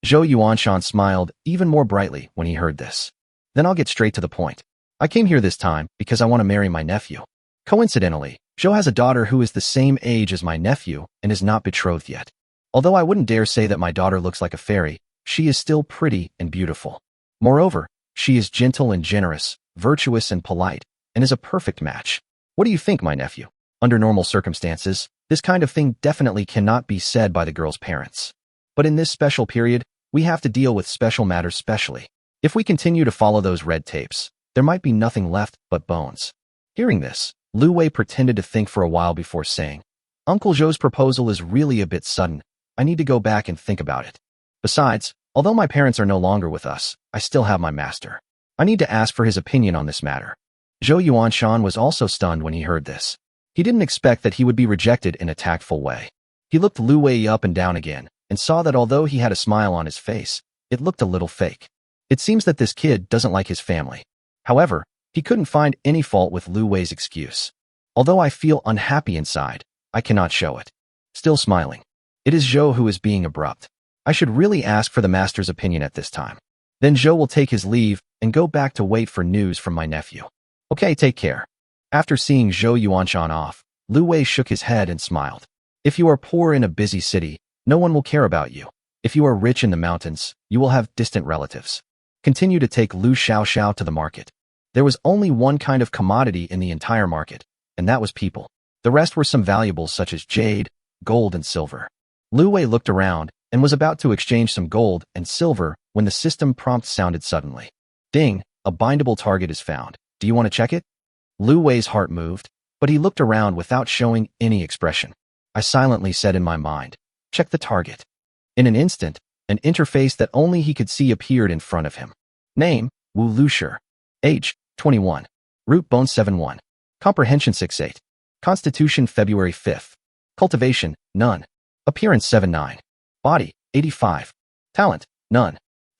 Zhou Yuanshan smiled even more brightly when he heard this. Then I'll get straight to the point. I came here this time because I want to marry my nephew. Coincidentally, Zhou has a daughter who is the same age as my nephew and is not betrothed yet. Although I wouldn't dare say that my daughter looks like a fairy, she is still pretty and beautiful. Moreover, she is gentle and generous, virtuous and polite, and is a perfect match. What do you think, my nephew? Under normal circumstances, this kind of thing definitely cannot be said by the girl's parents. But in this special period, we have to deal with special matters specially. If we continue to follow those red tapes, there might be nothing left but bones. Hearing this, Lu Wei pretended to think for a while before saying, Uncle Zhou's proposal is really a bit sudden. I need to go back and think about it. Besides, although my parents are no longer with us, I still have my master. I need to ask for his opinion on this matter. Zhou Yuanshan was also stunned when he heard this. He didn't expect that he would be rejected in a tactful way. He looked Lu Wei up and down again, and saw that although he had a smile on his face, it looked a little fake. It seems that this kid doesn't like his family. However, he couldn't find any fault with Lu Wei's excuse. Although I feel unhappy inside, I cannot show it. Still smiling. It is Zhou who is being abrupt. I should really ask for the master's opinion at this time. Then Zhou will take his leave and go back to wait for news from my nephew. Okay, take care. After seeing Zhou Yuanshan off, Lu Wei shook his head and smiled. If you are poor in a busy city, no one will care about you. If you are rich in the mountains, you will have distant relatives. Continue to take Lu Xiaoxiao to the market. There was only one kind of commodity in the entire market, and that was people. The rest were some valuables such as jade, gold, and silver. Lu Wei looked around and was about to exchange some gold and silver when the system prompt sounded suddenly. Ding, a bindable target is found. Do you want to check it? Lu Wei's heart moved, but he looked around without showing any expression. I silently said in my mind, check the target. In an instant, an interface that only he could see appeared in front of him. Name, Wu Lushi. Age, 21. Root bone 7-1. Comprehension 6-8. Constitution February 5th. Cultivation, none. Appearance 7-9. Body, 85. Talent, none.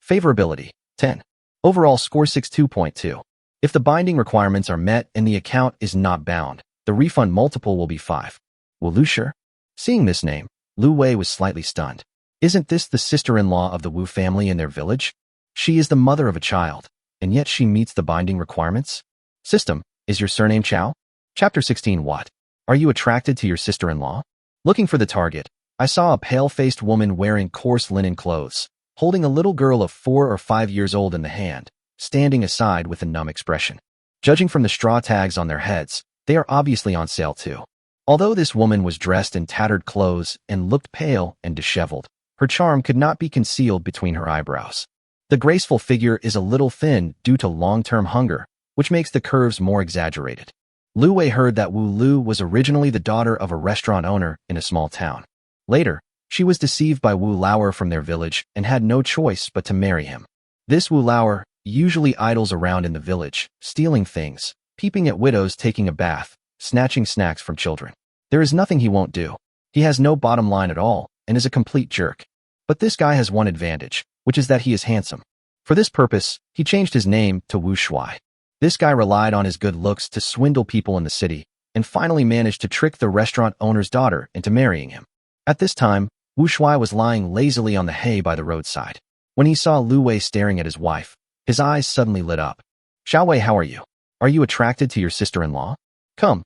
Favorability, 10. Overall score 62.2. If the binding requirements are met and the account is not bound, the refund multiple will be 5. Wu Lushi? Seeing this name, Lu Wei was slightly stunned. Isn't this the sister-in-law of the Wu family in their village? She is the mother of a child, and yet she meets the binding requirements? System, is your surname Chao? Chapter 16. What? Are you attracted to your sister-in-law? Looking for the target, I saw a pale-faced woman wearing coarse linen clothes, holding a little girl of 4 or 5 years old in the hand, standing aside with a numb expression. Judging from the straw tags on their heads, they are obviously on sale too. Although this woman was dressed in tattered clothes and looked pale and disheveled, her charm could not be concealed between her eyebrows. The graceful figure is a little thin due to long-term hunger, which makes the curves more exaggerated. Lu Wei heard that Wu Lu was originally the daughter of a restaurant owner in a small town. Later, she was deceived by Wu Lauer from their village and had no choice but to marry him. This Wu Lauer usually idles around in the village, stealing things, peeping at widows taking a bath, snatching snacks from children. There is nothing he won't do. He has no bottom line at all and is a complete jerk. But this guy has one advantage, which is that he is handsome. For this purpose, he changed his name to Wu Shuai. This guy relied on his good looks to swindle people in the city and finally managed to trick the restaurant owner's daughter into marrying him. At this time, Wu Shuai was lying lazily on the hay by the roadside. When he saw Lu Wei staring at his wife, his eyes suddenly lit up. Xiao Wei, how are you? Are you attracted to your sister-in-law? Come,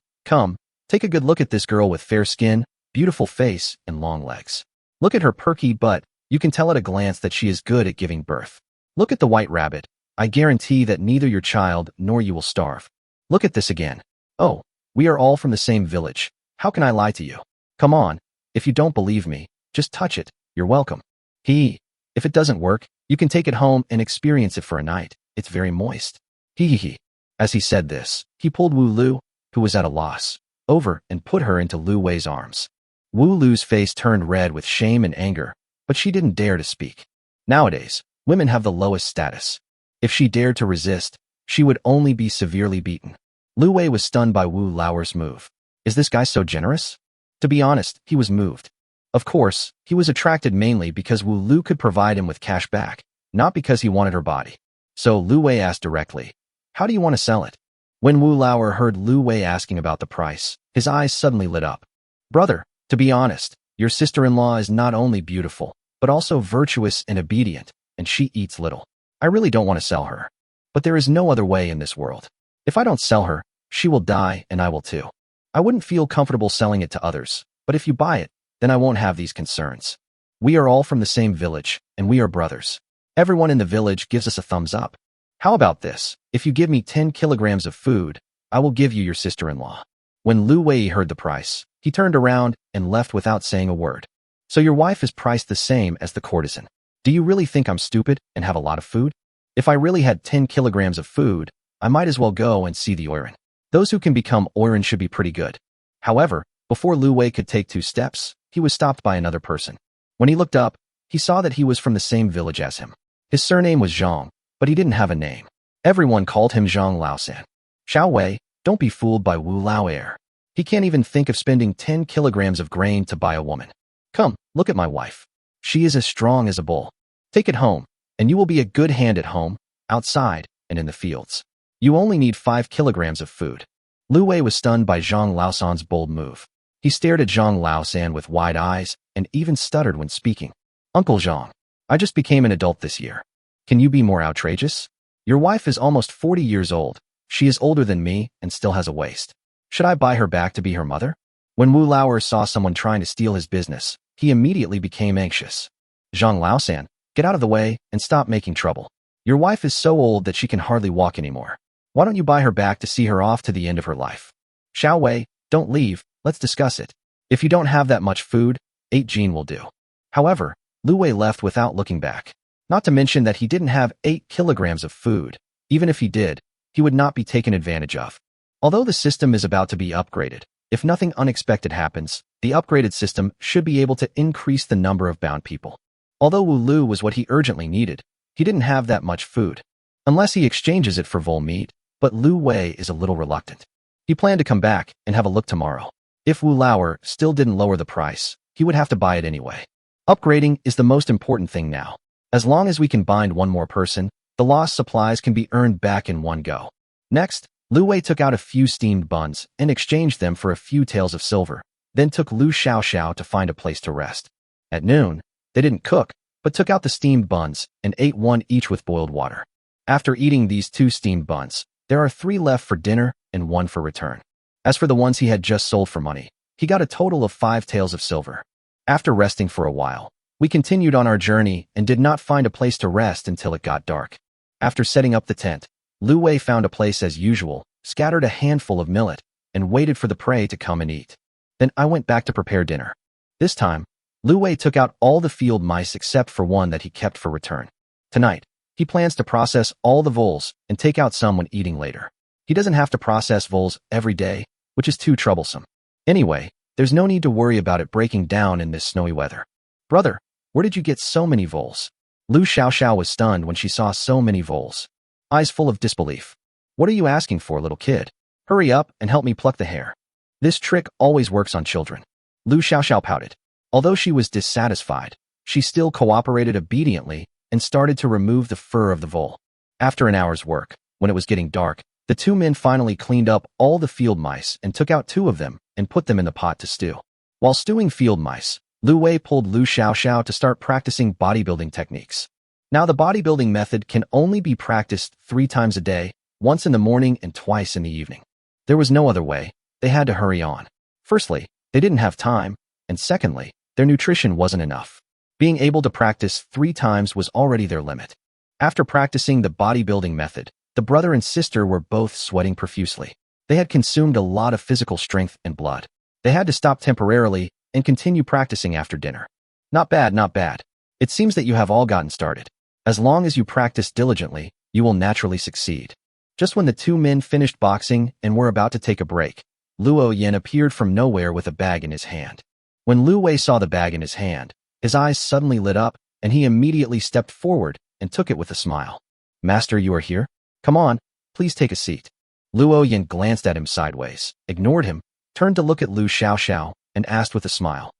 take a good look at this girl with fair skin, beautiful face, and long legs. Look at her perky butt. You can tell at a glance that she is good at giving birth. Look at the white rabbit. I guarantee that neither your child nor you will starve. Look at this again. Oh, we are all from the same village. How can I lie to you? Come on. If you don't believe me, just touch it. You're welcome. If it doesn't work, you can take it home and experience it for a night. It's very moist. He. As he said this, he pulled Wu Lu, who was at a loss, over and put her into Lu Wei's arms. Wu Lu's face turned red with shame and anger, but she didn't dare to speak. Nowadays, women have the lowest status. If she dared to resist, she would only be severely beaten. Lu Wei was stunned by Wu Lauer's move. Is this guy so generous? To be honest, he was moved. Of course, he was attracted mainly because Wu Lu could provide him with cash back, not because he wanted her body. So Lu Wei asked directly, how do you want to sell it? When Wu Lauer heard Lu Wei asking about the price, his eyes suddenly lit up. Brother, to be honest, your sister-in-law is not only beautiful, but also virtuous and obedient, and she eats little. I really don't want to sell her. But there is no other way in this world. If I don't sell her, she will die and I will too. I wouldn't feel comfortable selling it to others, but if you buy it, then I won't have these concerns. We are all from the same village, and we are brothers. Everyone in the village gives us a thumbs up. How about this? If you give me 10 kilograms of food, I will give you your sister-in-law. When Lu Wei heard the price, he turned around and left without saying a word. So your wife is priced the same as the courtesan. Do you really think I'm stupid and have a lot of food? If I really had 10 kilograms of food, I might as well go and see the Oiran. Those who can become Oiran should be pretty good. However, before Lu Wei could take 2 steps, he was stopped by another person. When he looked up, he saw that he was from the same village as him. His surname was Zhang, but he didn't have a name. Everyone called him Zhang Laosan. Xiao Wei, don't be fooled by Wu Lao Air. He can't even think of spending 10 kilograms of grain to buy a woman. Come, look at my wife. She is as strong as a bull. Take it home, and you will be a good hand at home, outside, and in the fields. You only need 5 kilograms of food. Lu Wei was stunned by Zhang Laosan's bold move. He stared at Zhang Laosan with wide eyes and even stuttered when speaking. Uncle Zhang, I just became an adult this year. Can you be more outrageous? Your wife is almost 40 years old. She is older than me and still has a waist. Should I buy her back to be her mother? When Wu Lauer saw someone trying to steal his business, he immediately became anxious. Zhang Laosan, get out of the way and stop making trouble. Your wife is so old that she can hardly walk anymore. Why don't you buy her back to see her off to the end of her life? Xiao Wei, don't leave, let's discuss it. If you don't have that much food, 8 Jin will do. However, Lu Wei left without looking back. Not to mention that he didn't have 8 kilograms of food. Even if he did, he would not be taken advantage of. Although the system is about to be upgraded, if nothing unexpected happens, the upgraded system should be able to increase the number of bound people. Although Wu Lu was what he urgently needed, he didn't have that much food. Unless he exchanges it for vole meat, but Lu Wei is a little reluctant. He planned to come back and have a look tomorrow. If Wu Lauer still didn't lower the price, he would have to buy it anyway. Upgrading is the most important thing now. As long as we can bind one more person, the lost supplies can be earned back in one go. Next, Lu Wei took out a few steamed buns and exchanged them for a few taels of silver, then took Lu Xiaoxiao to find a place to rest. At noon, they didn't cook, but took out the steamed buns and ate one each with boiled water. After eating these 2 steamed buns, there are 3 left for dinner and 1 for return. As for the ones he had just sold for money, he got a total of 5 taels of silver. After resting for a while, we continued on our journey and did not find a place to rest until it got dark. After setting up the tent, Lu Wei found a place as usual, scattered a handful of millet, and waited for the prey to come and eat. Then I went back to prepare dinner. This time, Lu Wei took out all the field mice except for one that he kept for return. Tonight, he plans to process all the voles and take out some when eating later. He doesn't have to process voles every day, which is too troublesome. Anyway, there's no need to worry about it breaking down in this snowy weather. Brother, where did you get so many voles? Lu Xiaoxiao was stunned when she saw so many voles. Eyes full of disbelief. What are you asking for, little kid? Hurry up and help me pluck the hair. This trick always works on children. Lu Xiaoxiao pouted. Although she was dissatisfied, she still cooperated obediently and started to remove the fur of the vole. After an hour's work, when it was getting dark, the 2 men finally cleaned up all the field mice and took out 2 of them and put them in the pot to stew. While stewing field mice, Lu Wei pulled Lu Xiaoxiao to start practicing bodybuilding techniques. Now the bodybuilding method can only be practiced 3 times a day, once in the morning and twice in the evening. There was no other way. They had to hurry on. Firstly, they didn't have time, and secondly, their nutrition wasn't enough. Being able to practice 3 times was already their limit. After practicing the bodybuilding method, the brother and sister were both sweating profusely. They had consumed a lot of physical strength and blood. They had to stop temporarily and continue practicing after dinner. Not bad, not bad. It seems that you have all gotten started. As long as you practice diligently, you will naturally succeed. Just when the 2 men finished boxing and were about to take a break, Luo Yin appeared from nowhere with a bag in his hand. When Lu Wei saw the bag in his hand, his eyes suddenly lit up, and he immediately stepped forward and took it with a smile. Master, you are here? Come on, please take a seat. Luo Yin glanced at him sideways, ignored him, turned to look at Lu Xiaoxiao, and asked with a smile.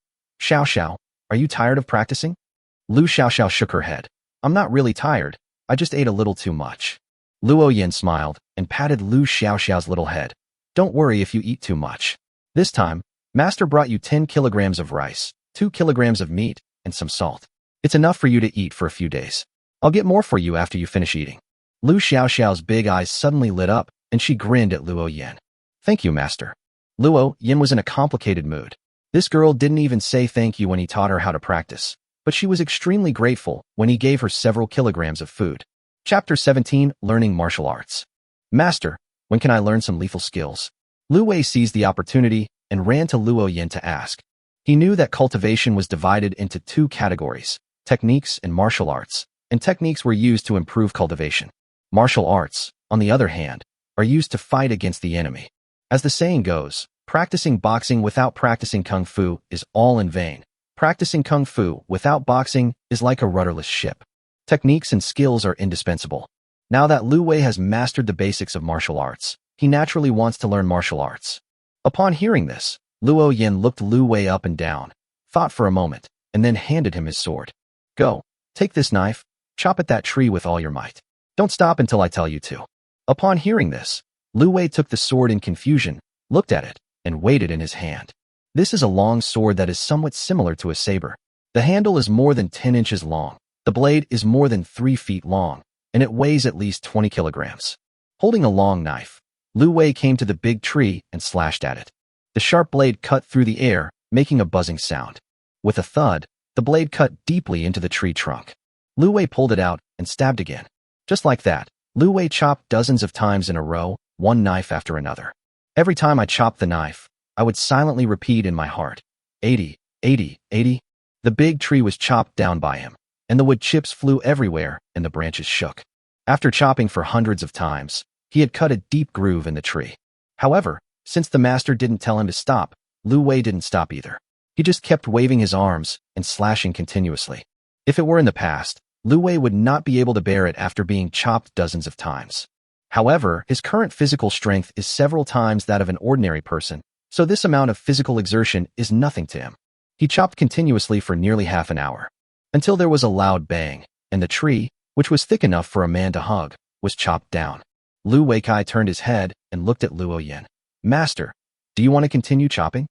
Xiaoxiao, are you tired of practicing? Lu Xiaoxiao shook her head. I'm not really tired, I just ate a little too much. Luo Yin smiled and patted Lu Xiaoxiao's little head. Don't worry if you eat too much. This time, Master brought you 10 kilograms of rice, 2 kilograms of meat, and some salt. It's enough for you to eat for a few days. I'll get more for you after you finish eating. Lu Xiaoxiao's big eyes suddenly lit up, and she grinned at Luo Yin. Thank you, master. Luo Yin was in a complicated mood. This girl didn't even say thank you when he taught her how to practice, but she was extremely grateful when he gave her several kilograms of food. Chapter 17, Learning Martial Arts. Master, when can I learn some lethal skills? Lu Wei seized the opportunity and ran to Luo Yin to ask. He knew that cultivation was divided into two categories, techniques and martial arts, and techniques were used to improve cultivation. Martial arts, on the other hand, are used to fight against the enemy. As the saying goes, practicing boxing without practicing kung fu is all in vain. Practicing kung fu without boxing is like a rudderless ship. Techniques and skills are indispensable. Now that Lu Wei has mastered the basics of martial arts, he naturally wants to learn martial arts. Upon hearing this, Luo Yin looked Lu Wei up and down, thought for a moment, and then handed him his sword. Go, take this knife, chop at that tree with all your might. Don't stop until I tell you to. Upon hearing this, Lu Wei took the sword in confusion, looked at it, and weighed it in his hand. This is a long sword that is somewhat similar to a saber. The handle is more than 10 inches long, the blade is more than 3 feet long, and it weighs at least 20 kilograms. Holding a long knife, Lu Wei came to the big tree and slashed at it. The sharp blade cut through the air, making a buzzing sound. With a thud, the blade cut deeply into the tree trunk. Lu Wei pulled it out and stabbed again. Just like that, Lu Wei chopped dozens of times in a row, one knife after another. Every time I chopped the knife, I would silently repeat in my heart, 80, 80, 80. The big tree was chopped down by him, and the wood chips flew everywhere and the branches shook. After chopping for hundreds of times, he had cut a deep groove in the tree. However, since the master didn't tell him to stop, Lu Wei didn't stop either. He just kept waving his arms and slashing continuously. If it were in the past, Lu Wei would not be able to bear it after being chopped dozens of times. However, his current physical strength is several times that of an ordinary person, so this amount of physical exertion is nothing to him. He chopped continuously for nearly half an hour, until there was a loud bang, and the tree, which was thick enough for a man to hug, was chopped down. Lu Weikai turned his head and looked at Luo Yin. Master, do you want to continue chopping?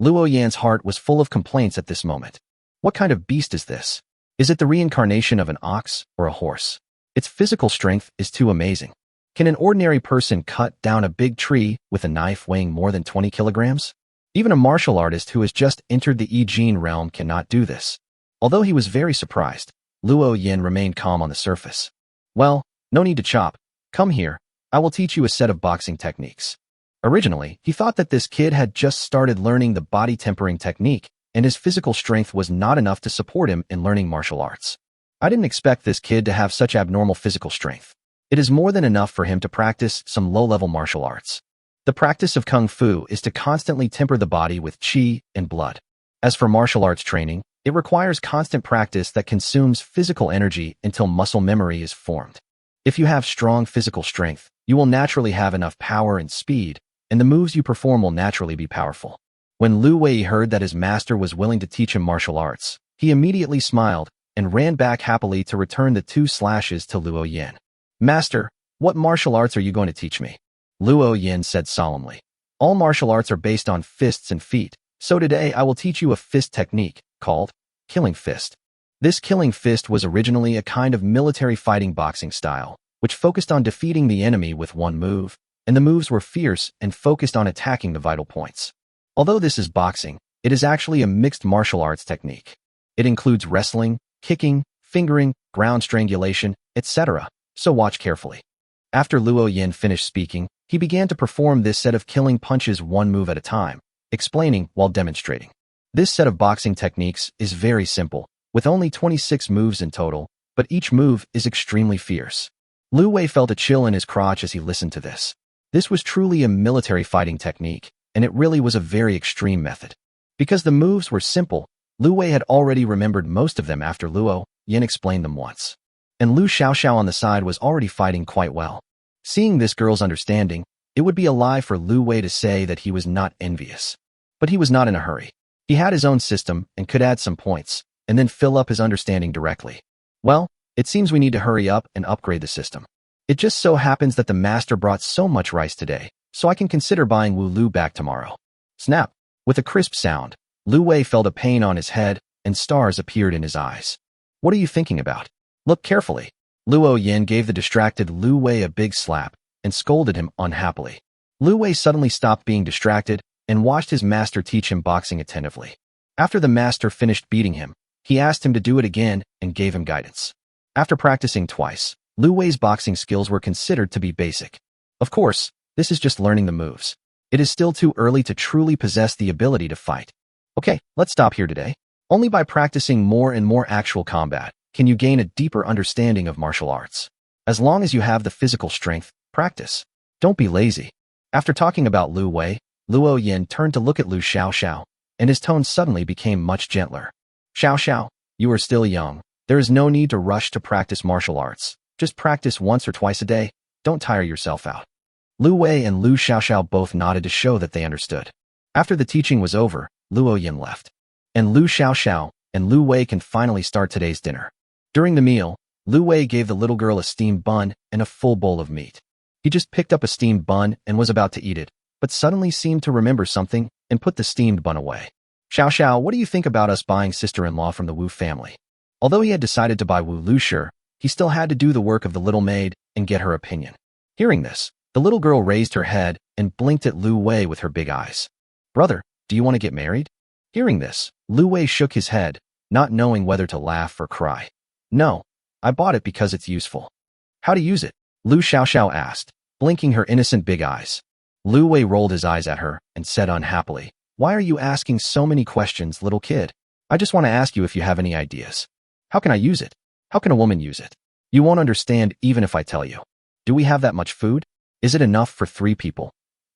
Luo Yan's heart was full of complaints at this moment. What kind of beast is this? Is it the reincarnation of an ox or a horse? Its physical strength is too amazing. Can an ordinary person cut down a big tree with a knife weighing more than 20 kilograms? Even a martial artist who has just entered the Yi-Jin realm cannot do this. Although he was very surprised, Luo Yin remained calm on the surface. Well, no need to chop. Come here, I will teach you a set of boxing techniques. Originally, he thought that this kid had just started learning the body tempering technique, and his physical strength was not enough to support him in learning martial arts. I didn't expect this kid to have such abnormal physical strength. It is more than enough for him to practice some low-level martial arts. The practice of kung fu is to constantly temper the body with qi and blood. As for martial arts training, it requires constant practice that consumes physical energy until muscle memory is formed. If you have strong physical strength, you will naturally have enough power and speed, and the moves you perform will naturally be powerful. When Lu Wei heard that his master was willing to teach him martial arts, he immediately smiled and ran back happily to return the 2 slashes to Luo Yin. Master, what martial arts are you going to teach me? Luo Yin said solemnly. All martial arts are based on fists and feet, so today I will teach you a fist technique, called killing fist. This killing fist was originally a kind of military fighting boxing style, which focused on defeating the enemy with one move, and the moves were fierce and focused on attacking the vital points. Although this is boxing, it is actually a mixed martial arts technique. It includes wrestling, kicking, fingering, ground strangulation, etc., so watch carefully. After Luo Yin finished speaking, he began to perform this set of killing punches one move at a time, explaining while demonstrating. This set of boxing techniques is very simple, with only 26 moves in total, but each move is extremely fierce. Lu Wei felt a chill in his crotch as he listened to this. This was truly a military fighting technique, and it really was a very extreme method. Because the moves were simple, Lu Wei had already remembered most of them after Luo Yin explained them once. And Lu Xiaoxiao on the side was already fighting quite well. Seeing this girl's understanding, it would be a lie for Lu Wei to say that he was not envious. But he was not in a hurry. He had his own system and could add some points, and then fill up his understanding directly. Well, it seems we need to hurry up and upgrade the system. It just so happens that the master brought so much rice today, so I can consider buying Wu Lu back tomorrow. Snap! With a crisp sound, Lu Wei felt a pain on his head, and stars appeared in his eyes. What are you thinking about? Look carefully. Luo Yin gave the distracted Lu Wei a big slap and scolded him unhappily. Lu Wei suddenly stopped being distracted and watched his master teach him boxing attentively. After the master finished beating him, he asked him to do it again and gave him guidance. After practicing twice, Lu Wei's boxing skills were considered to be basic. Of course, this is just learning the moves. It is still too early to truly possess the ability to fight. Okay, let's stop here today. Only by practicing more and more actual combat can you gain a deeper understanding of martial arts. As long as you have the physical strength, practice. Don't be lazy. After talking about Lu Wei, Luo Yin turned to look at Lu Xiaoxiao, and his tone suddenly became much gentler. Xiaoxiao, you are still young. There is no need to rush to practice martial arts. Just practice once or twice a day. Don't tire yourself out. Lu Wei and Lu Xiaoxiao both nodded to show that they understood. After the teaching was over, Luo Yin left. And Lu Xiaoxiao and Lu Wei can finally start today's dinner. During the meal, Lu Wei gave the little girl a steamed bun and a full bowl of meat. He just picked up a steamed bun and was about to eat it, but suddenly seemed to remember something and put the steamed bun away. Xiaoxiao, what do you think about us buying sister-in-law from the Wu family? Although he had decided to buy Wu Lushi, he still had to do the work of the little maid and get her opinion. Hearing this, the little girl raised her head and blinked at Lu Wei with her big eyes. Brother, do you want to get married? Hearing this, Lu Wei shook his head, not knowing whether to laugh or cry. No, I bought it because it's useful. How to use it? Lu Xiaoxiao asked, blinking her innocent big eyes. Lu Wei rolled his eyes at her and said unhappily, Why are you asking so many questions, little kid? I just want to ask you if you have any ideas. How can I use it? How can a woman use it? You won't understand even if I tell you. Do we have that much food? Is it enough for 3 people?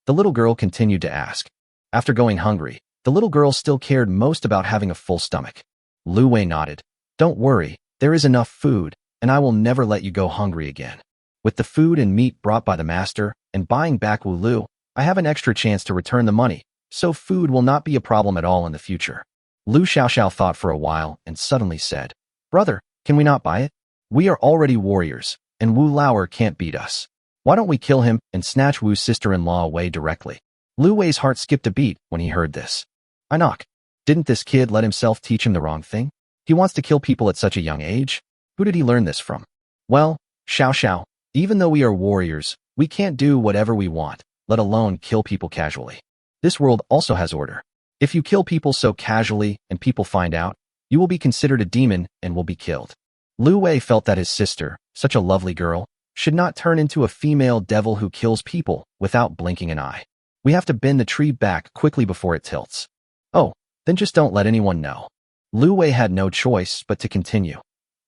The little girl continued to ask. After going hungry, the little girl still cared most about having a full stomach. Lu Wei nodded. Don't worry, there is enough food, and I will never let you go hungry again. With the food and meat brought by the master and buying back Wu Lu, I have an extra chance to return the money, so food will not be a problem at all in the future. Lu Xiaoxiao thought for a while and suddenly said, Brother, can we not buy it? We are already warriors, and Wu Lauer can't beat us. Why don't we kill him and snatch Wu's sister-in-law away directly? Lu Wei's heart skipped a beat when he heard this. I knock. Didn't this kid let himself teach him the wrong thing? He wants to kill people at such a young age? Who did he learn this from? Well, Xiaoxiao, even though we are warriors, we can't do whatever we want, let alone kill people casually. This world also has order. If you kill people so casually and people find out, you will be considered a demon and will be killed. Lu Wei felt that his sister, such a lovely girl, should not turn into a female devil who kills people without blinking an eye. We have to bend the tree back quickly before it tilts. Oh, then just don't let anyone know. Lu Wei had no choice but to continue.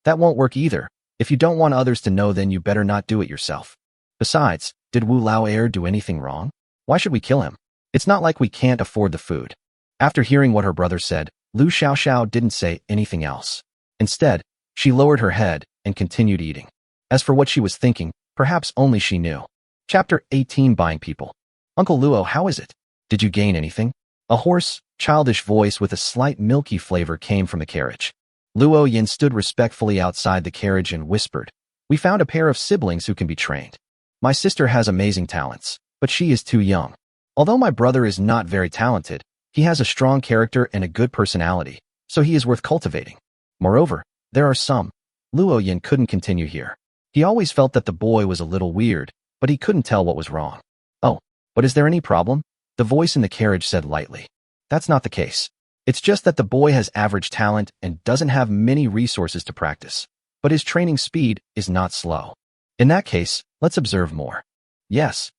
That won't work either. If you don't want others to know, then you better not do it yourself. Besides, did Wu Lauer do anything wrong? Why should we kill him? It's not like we can't afford the food. After hearing what her brother said, Lu Xiaoxiao didn't say anything else. Instead, she lowered her head and continued eating. As for what she was thinking, perhaps only she knew. Chapter 18, Buying People. Uncle Luo, how is it? Did you gain anything? A hoarse, childish voice with a slight milky flavor came from the carriage. Luo Yin stood respectfully outside the carriage and whispered, We found a pair of siblings who can be trained. My sister has amazing talents, but she is too young. Although my brother is not very talented, he has a strong character and a good personality, so he is worth cultivating. Moreover, there are some. Luo Yin couldn't continue here. He always felt that the boy was a little weird, but he couldn't tell what was wrong. Oh, but is there any problem? The voice in the carriage said lightly. That's not the case. It's just that the boy has average talent and doesn't have many resources to practice, but his training speed is not slow. In that case, let's observe more. Yes.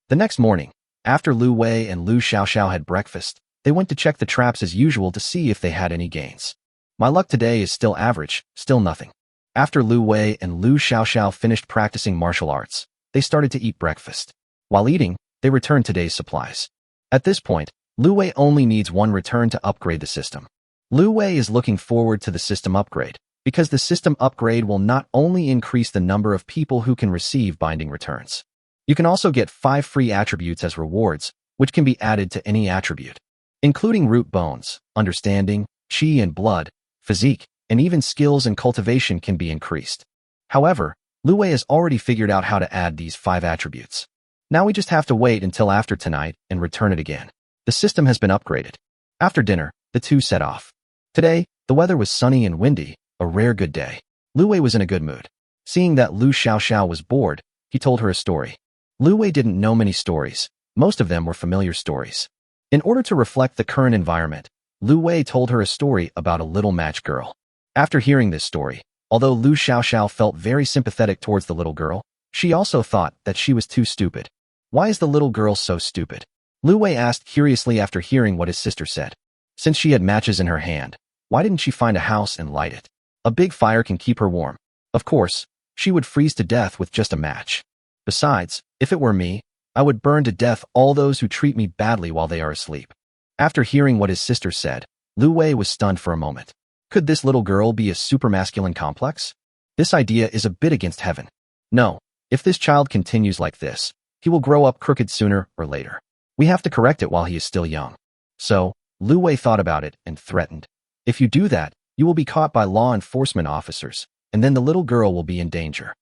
The next morning, after Lu Wei and Lu Xiaoxiao had breakfast, they went to check the traps as usual to see if they had any gains. My luck today is still average, still nothing. After Lu Wei and Lu Xiaoxiao finished practicing martial arts, they started to eat breakfast. While eating, they returned today's supplies. At this point, Lu Wei only needs one return to upgrade the system. Lu Wei is looking forward to the system upgrade, because the system upgrade will not only increase the number of people who can receive binding returns. You can also get 5 free attributes as rewards, which can be added to any attribute, including root bones, understanding, chi and blood, physique, and even skills and cultivation can be increased. However, Lu Wei has already figured out how to add these 5 attributes. Now we just have to wait until after tonight and return it again. The system has been upgraded. After dinner, the two set off. Today, the weather was sunny and windy, a rare good day. Lu Wei was in a good mood. Seeing that Lu Xiaoxiao was bored, he told her a story. Lu Wei didn't know many stories. Most of them were familiar stories. In order to reflect the current environment, Lu Wei told her a story about a little match girl. After hearing this story, although Lu Xiaoxiao felt very sympathetic towards the little girl, she also thought that she was too stupid. Why is the little girl so stupid? Lu Wei asked curiously after hearing what his sister said. Since she had matches in her hand, why didn't she find a house and light it? A big fire can keep her warm. Of course, she would freeze to death with just a match. Besides, if it were me, I would burn to death all those who treat me badly while they are asleep. After hearing what his sister said, Lu Wei was stunned for a moment. Could this little girl be a supermasculine complex? This idea is a bit against heaven. No, if this child continues like this, he will grow up crooked sooner or later. We have to correct it while he is still young. So, Lu Wei thought about it and threatened. If you do that, you will be caught by law enforcement officers, and then the little girl will be in danger.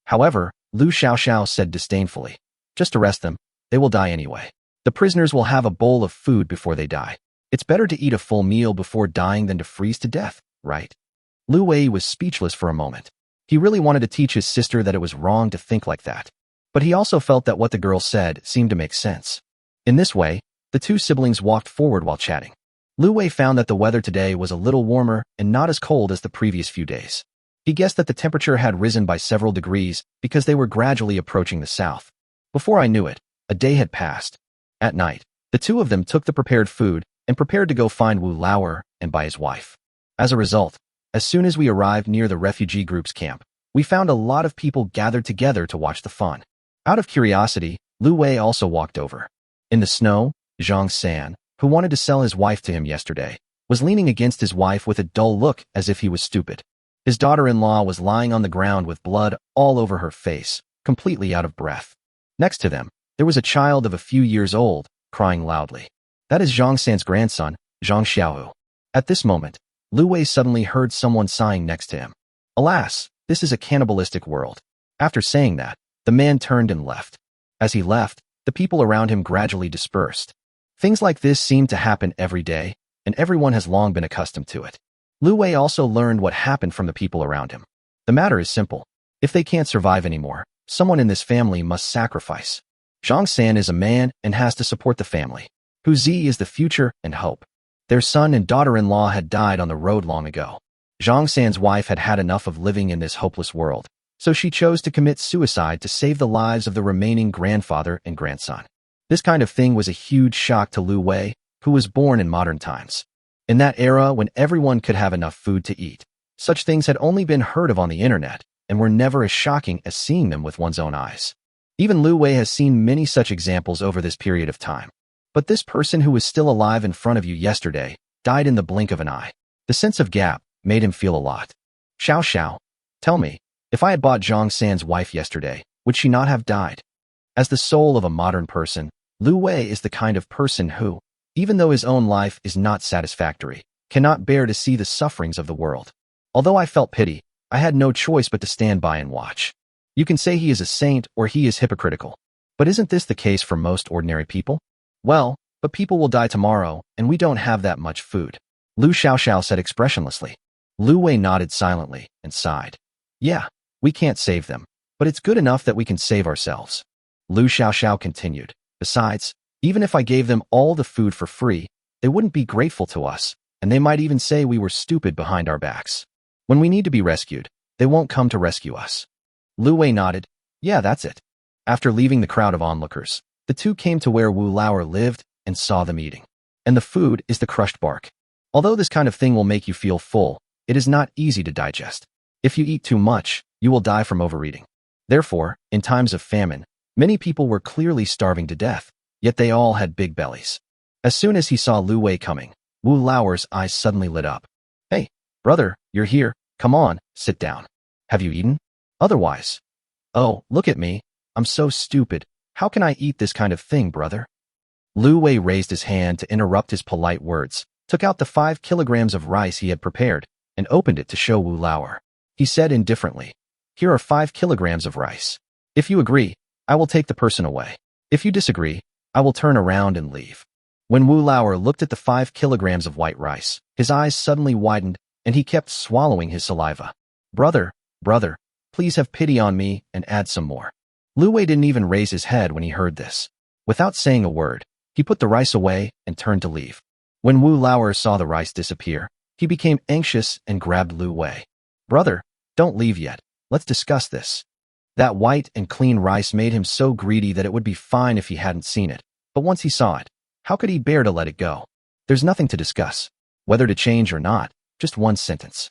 However, Lu Xiaoxiao said disdainfully, just arrest them, they will die anyway. The prisoners will have a bowl of food before they die. It's better to eat a full meal before dying than to freeze to death, right? Lu Wei was speechless for a moment. He really wanted to teach his sister that it was wrong to think like that. But he also felt that what the girl said seemed to make sense. In this way, the two siblings walked forward while chatting. Lu Wei found that the weather today was a little warmer and not as cold as the previous few days. He guessed that the temperature had risen by several degrees because they were gradually approaching the south. Before I knew it, a day had passed. At night, the two of them took the prepared food and prepared to go find Wu Lauer and buy his wife. As a result, as soon as we arrived near the refugee group's camp, we found a lot of people gathered together to watch the fun. Out of curiosity, Lu Wei also walked over. In the snow, Zhang San, who wanted to sell his wife to him yesterday, was leaning against his wife with a dull look as if he was stupid. His daughter-in-law was lying on the ground with blood all over her face, completely out of breath. Next to them, there was a child of a few years old, crying loudly. That is Zhang San's grandson, Zhang Xiaohu. At this moment, Lu Wei suddenly heard someone sighing next to him. Alas, this is a cannibalistic world. After saying that, the man turned and left. As he left, the people around him gradually dispersed. Things like this seem to happen every day, and everyone has long been accustomed to it. Lu Wei also learned what happened from the people around him. The matter is simple. If they can't survive anymore, someone in this family must sacrifice. Zhang San is a man and has to support the family. Hu Zi is the future and hope. Their son and daughter-in-law had died on the road long ago. Zhang San's wife had had enough of living in this hopeless world, so she chose to commit suicide to save the lives of the remaining grandfather and grandson. This kind of thing was a huge shock to Lu Wei, who was born in modern times. In that era when everyone could have enough food to eat, such things had only been heard of on the internet and were never as shocking as seeing them with one's own eyes. Even Lu Wei has seen many such examples over this period of time. But this person who was still alive in front of you yesterday died in the blink of an eye. The sense of gap made him feel a lot. Xiao, tell me, if I had bought Zhang San's wife yesterday, would she not have died? As the soul of a modern person, Lu Wei is the kind of person who, even though his own life is not satisfactory, cannot bear to see the sufferings of the world. Although I felt pity, I had no choice but to stand by and watch. You can say he is a saint or he is hypocritical. But isn't this the case for most ordinary people? Well, but people will die tomorrow, and we don't have that much food. Lu Xiaoxiao said expressionlessly. Lu Wei nodded silently and sighed. Yeah, we can't save them, but it's good enough that we can save ourselves. Lu Xiaoxiao continued. Besides, even if I gave them all the food for free, they wouldn't be grateful to us, and they might even say we were stupid behind our backs. When we need to be rescued, they won't come to rescue us. Lu Wei nodded. Yeah, that's it. After leaving the crowd of onlookers, the two came to where Wu Lauer lived and saw them eating. And the food is the crushed bark. Although this kind of thing will make you feel full, it is not easy to digest. If you eat too much, you will die from overeating. Therefore, in times of famine, many people were clearly starving to death, yet they all had big bellies. As soon as he saw Lu Wei coming, Wu Lauer's eyes suddenly lit up. Hey, brother, you're here. Come on, sit down. Have you eaten? Otherwise. Oh, look at me. I'm so stupid. How can I eat this kind of thing, brother? Lu Wei raised his hand to interrupt his polite words, took out the 5 kilograms of rice he had prepared, and opened it to show Wu Lauer. He said indifferently, Here are 5 kilograms of rice. If you agree, I will take the person away. If you disagree, I will turn around and leave. When Wu Lauer looked at the 5 kilograms of white rice, his eyes suddenly widened and he kept swallowing his saliva. Brother, brother, please have pity on me and add some more. Lu Wei didn't even raise his head when he heard this. Without saying a word, he put the rice away and turned to leave. When Wu Lauer saw the rice disappear, he became anxious and grabbed Lu Wei. Brother, don't leave yet. Let's discuss this. That white and clean rice made him so greedy that it would be fine if he hadn't seen it. But once he saw it, how could he bear to let it go? There's nothing to discuss. Whether to change or not, just one sentence.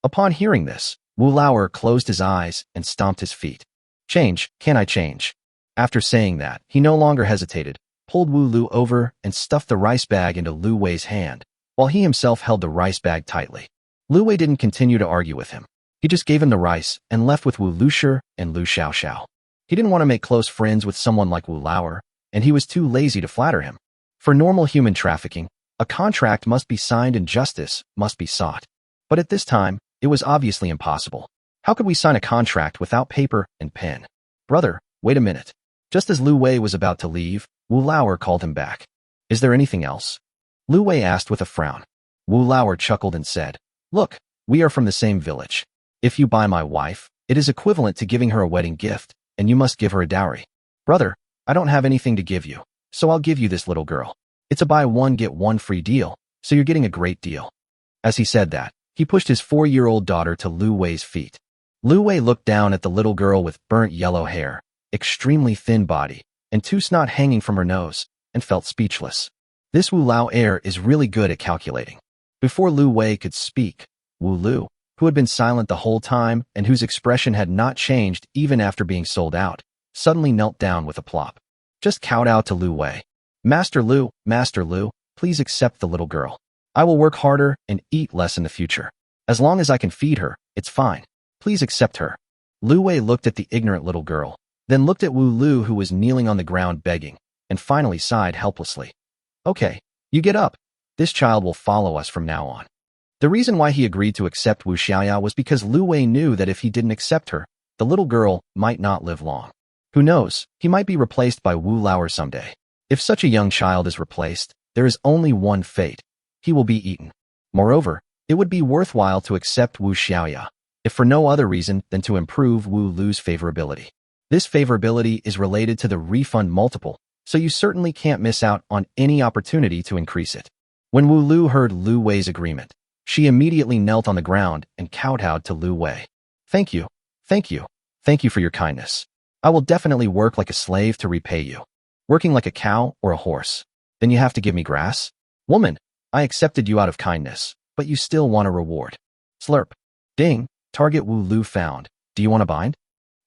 Upon hearing this, Wu Lauer closed his eyes and stomped his feet. Change, can I change? After saying that, he no longer hesitated, pulled Wu Lu over and stuffed the rice bag into Lu Wei's hand, while he himself held the rice bag tightly. Lu Wei didn't continue to argue with him. He just gave him the rice and left with Wu Lushi and Lu Xiaoxiao. He didn't want to make close friends with someone like Wu Lauer, and he was too lazy to flatter him. For normal human trafficking, a contract must be signed and justice must be sought. But at this time, it was obviously impossible. How could we sign a contract without paper and pen? Brother, wait a minute. Just as Lu Wei was about to leave, Wu Lauer called him back. Is there anything else? Lu Wei asked with a frown. Wu Lauer chuckled and said, Look, we are from the same village. If you buy my wife, it is equivalent to giving her a wedding gift, and you must give her a dowry. Brother, I don't have anything to give you, so I'll give you this little girl. It's a buy one get one free deal, so you're getting a great deal. As he said that, he pushed his 4-year-old daughter to Lu Wei's feet. Lu Wei looked down at the little girl with burnt yellow hair, extremely thin body, and 2 snot hanging from her nose, and felt speechless. This Wu Lauer is really good at calculating. Before Lu Wei could speak, Wu Lu, who had been silent the whole time and whose expression had not changed even after being sold out, suddenly knelt down with a plop. Just kowtowed to Lu Wei. Master Lu, please accept the little girl. I will work harder and eat less in the future. As long as I can feed her, it's fine. Please accept her. Lu Wei looked at the ignorant little girl, then looked at Wu Lu who was kneeling on the ground begging, and finally sighed helplessly. Okay, you get up. This child will follow us from now on. The reason why he agreed to accept Wu Xiaoya was because Lu Wei knew that if he didn't accept her, the little girl might not live long. Who knows, he might be replaced by Wu Lauer someday. If such a young child is replaced, there is only one fate. He will be eaten. Moreover, it would be worthwhile to accept Wu Xiaoya, if for no other reason than to improve Wu Lu's favorability. This favorability is related to the refund multiple, so you certainly can't miss out on any opportunity to increase it. When Wu Lu heard Lu Wei's agreement, she immediately knelt on the ground and kowtowed to Lu Wei. Thank you, thank you, thank you for your kindness. I will definitely work like a slave to repay you. Working like a cow or a horse. Then you have to give me grass? Woman, I accepted you out of kindness, but you still want a reward. Slurp. Ding, target Wu Lu found. Do you want to bind?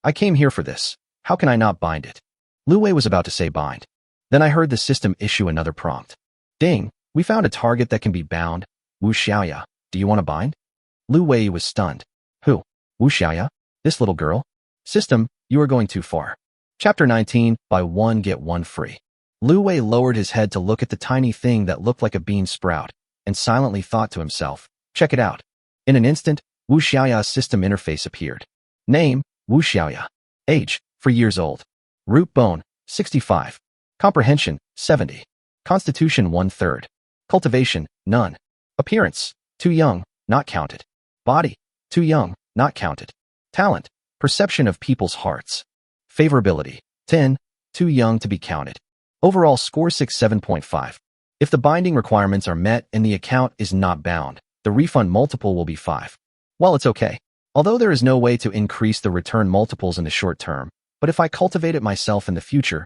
I came here for this. How can I not bind it? Lu Wei was about to say bind. Then I heard the system issue another prompt. Ding, we found a target that can be bound. Wu Xiaoya, do you want to bind? Lu Wei was stunned. Who? Wu Xiaoya? This little girl? System, you are going too far. Chapter 19, buy one get one free. Lu Wei lowered his head to look at the tiny thing that looked like a bean sprout, and silently thought to himself, check it out. In an instant, Wu Xiaoya's system interface appeared. Name, Wu Xiaoya. Age, 4 years old. Root bone, 65. Comprehension, 70. Constitution, 1/3. Cultivation, none. Appearance, too young, not counted. Body, too young, not counted. Talent, perception of people's hearts. Favorability, 10, too young to be counted. Overall score 67.5. If the binding requirements are met and the account is not bound, the refund multiple will be 5. Well, it's okay. Although there is no way to increase the return multiples in the short term, but if I cultivate it myself in the future,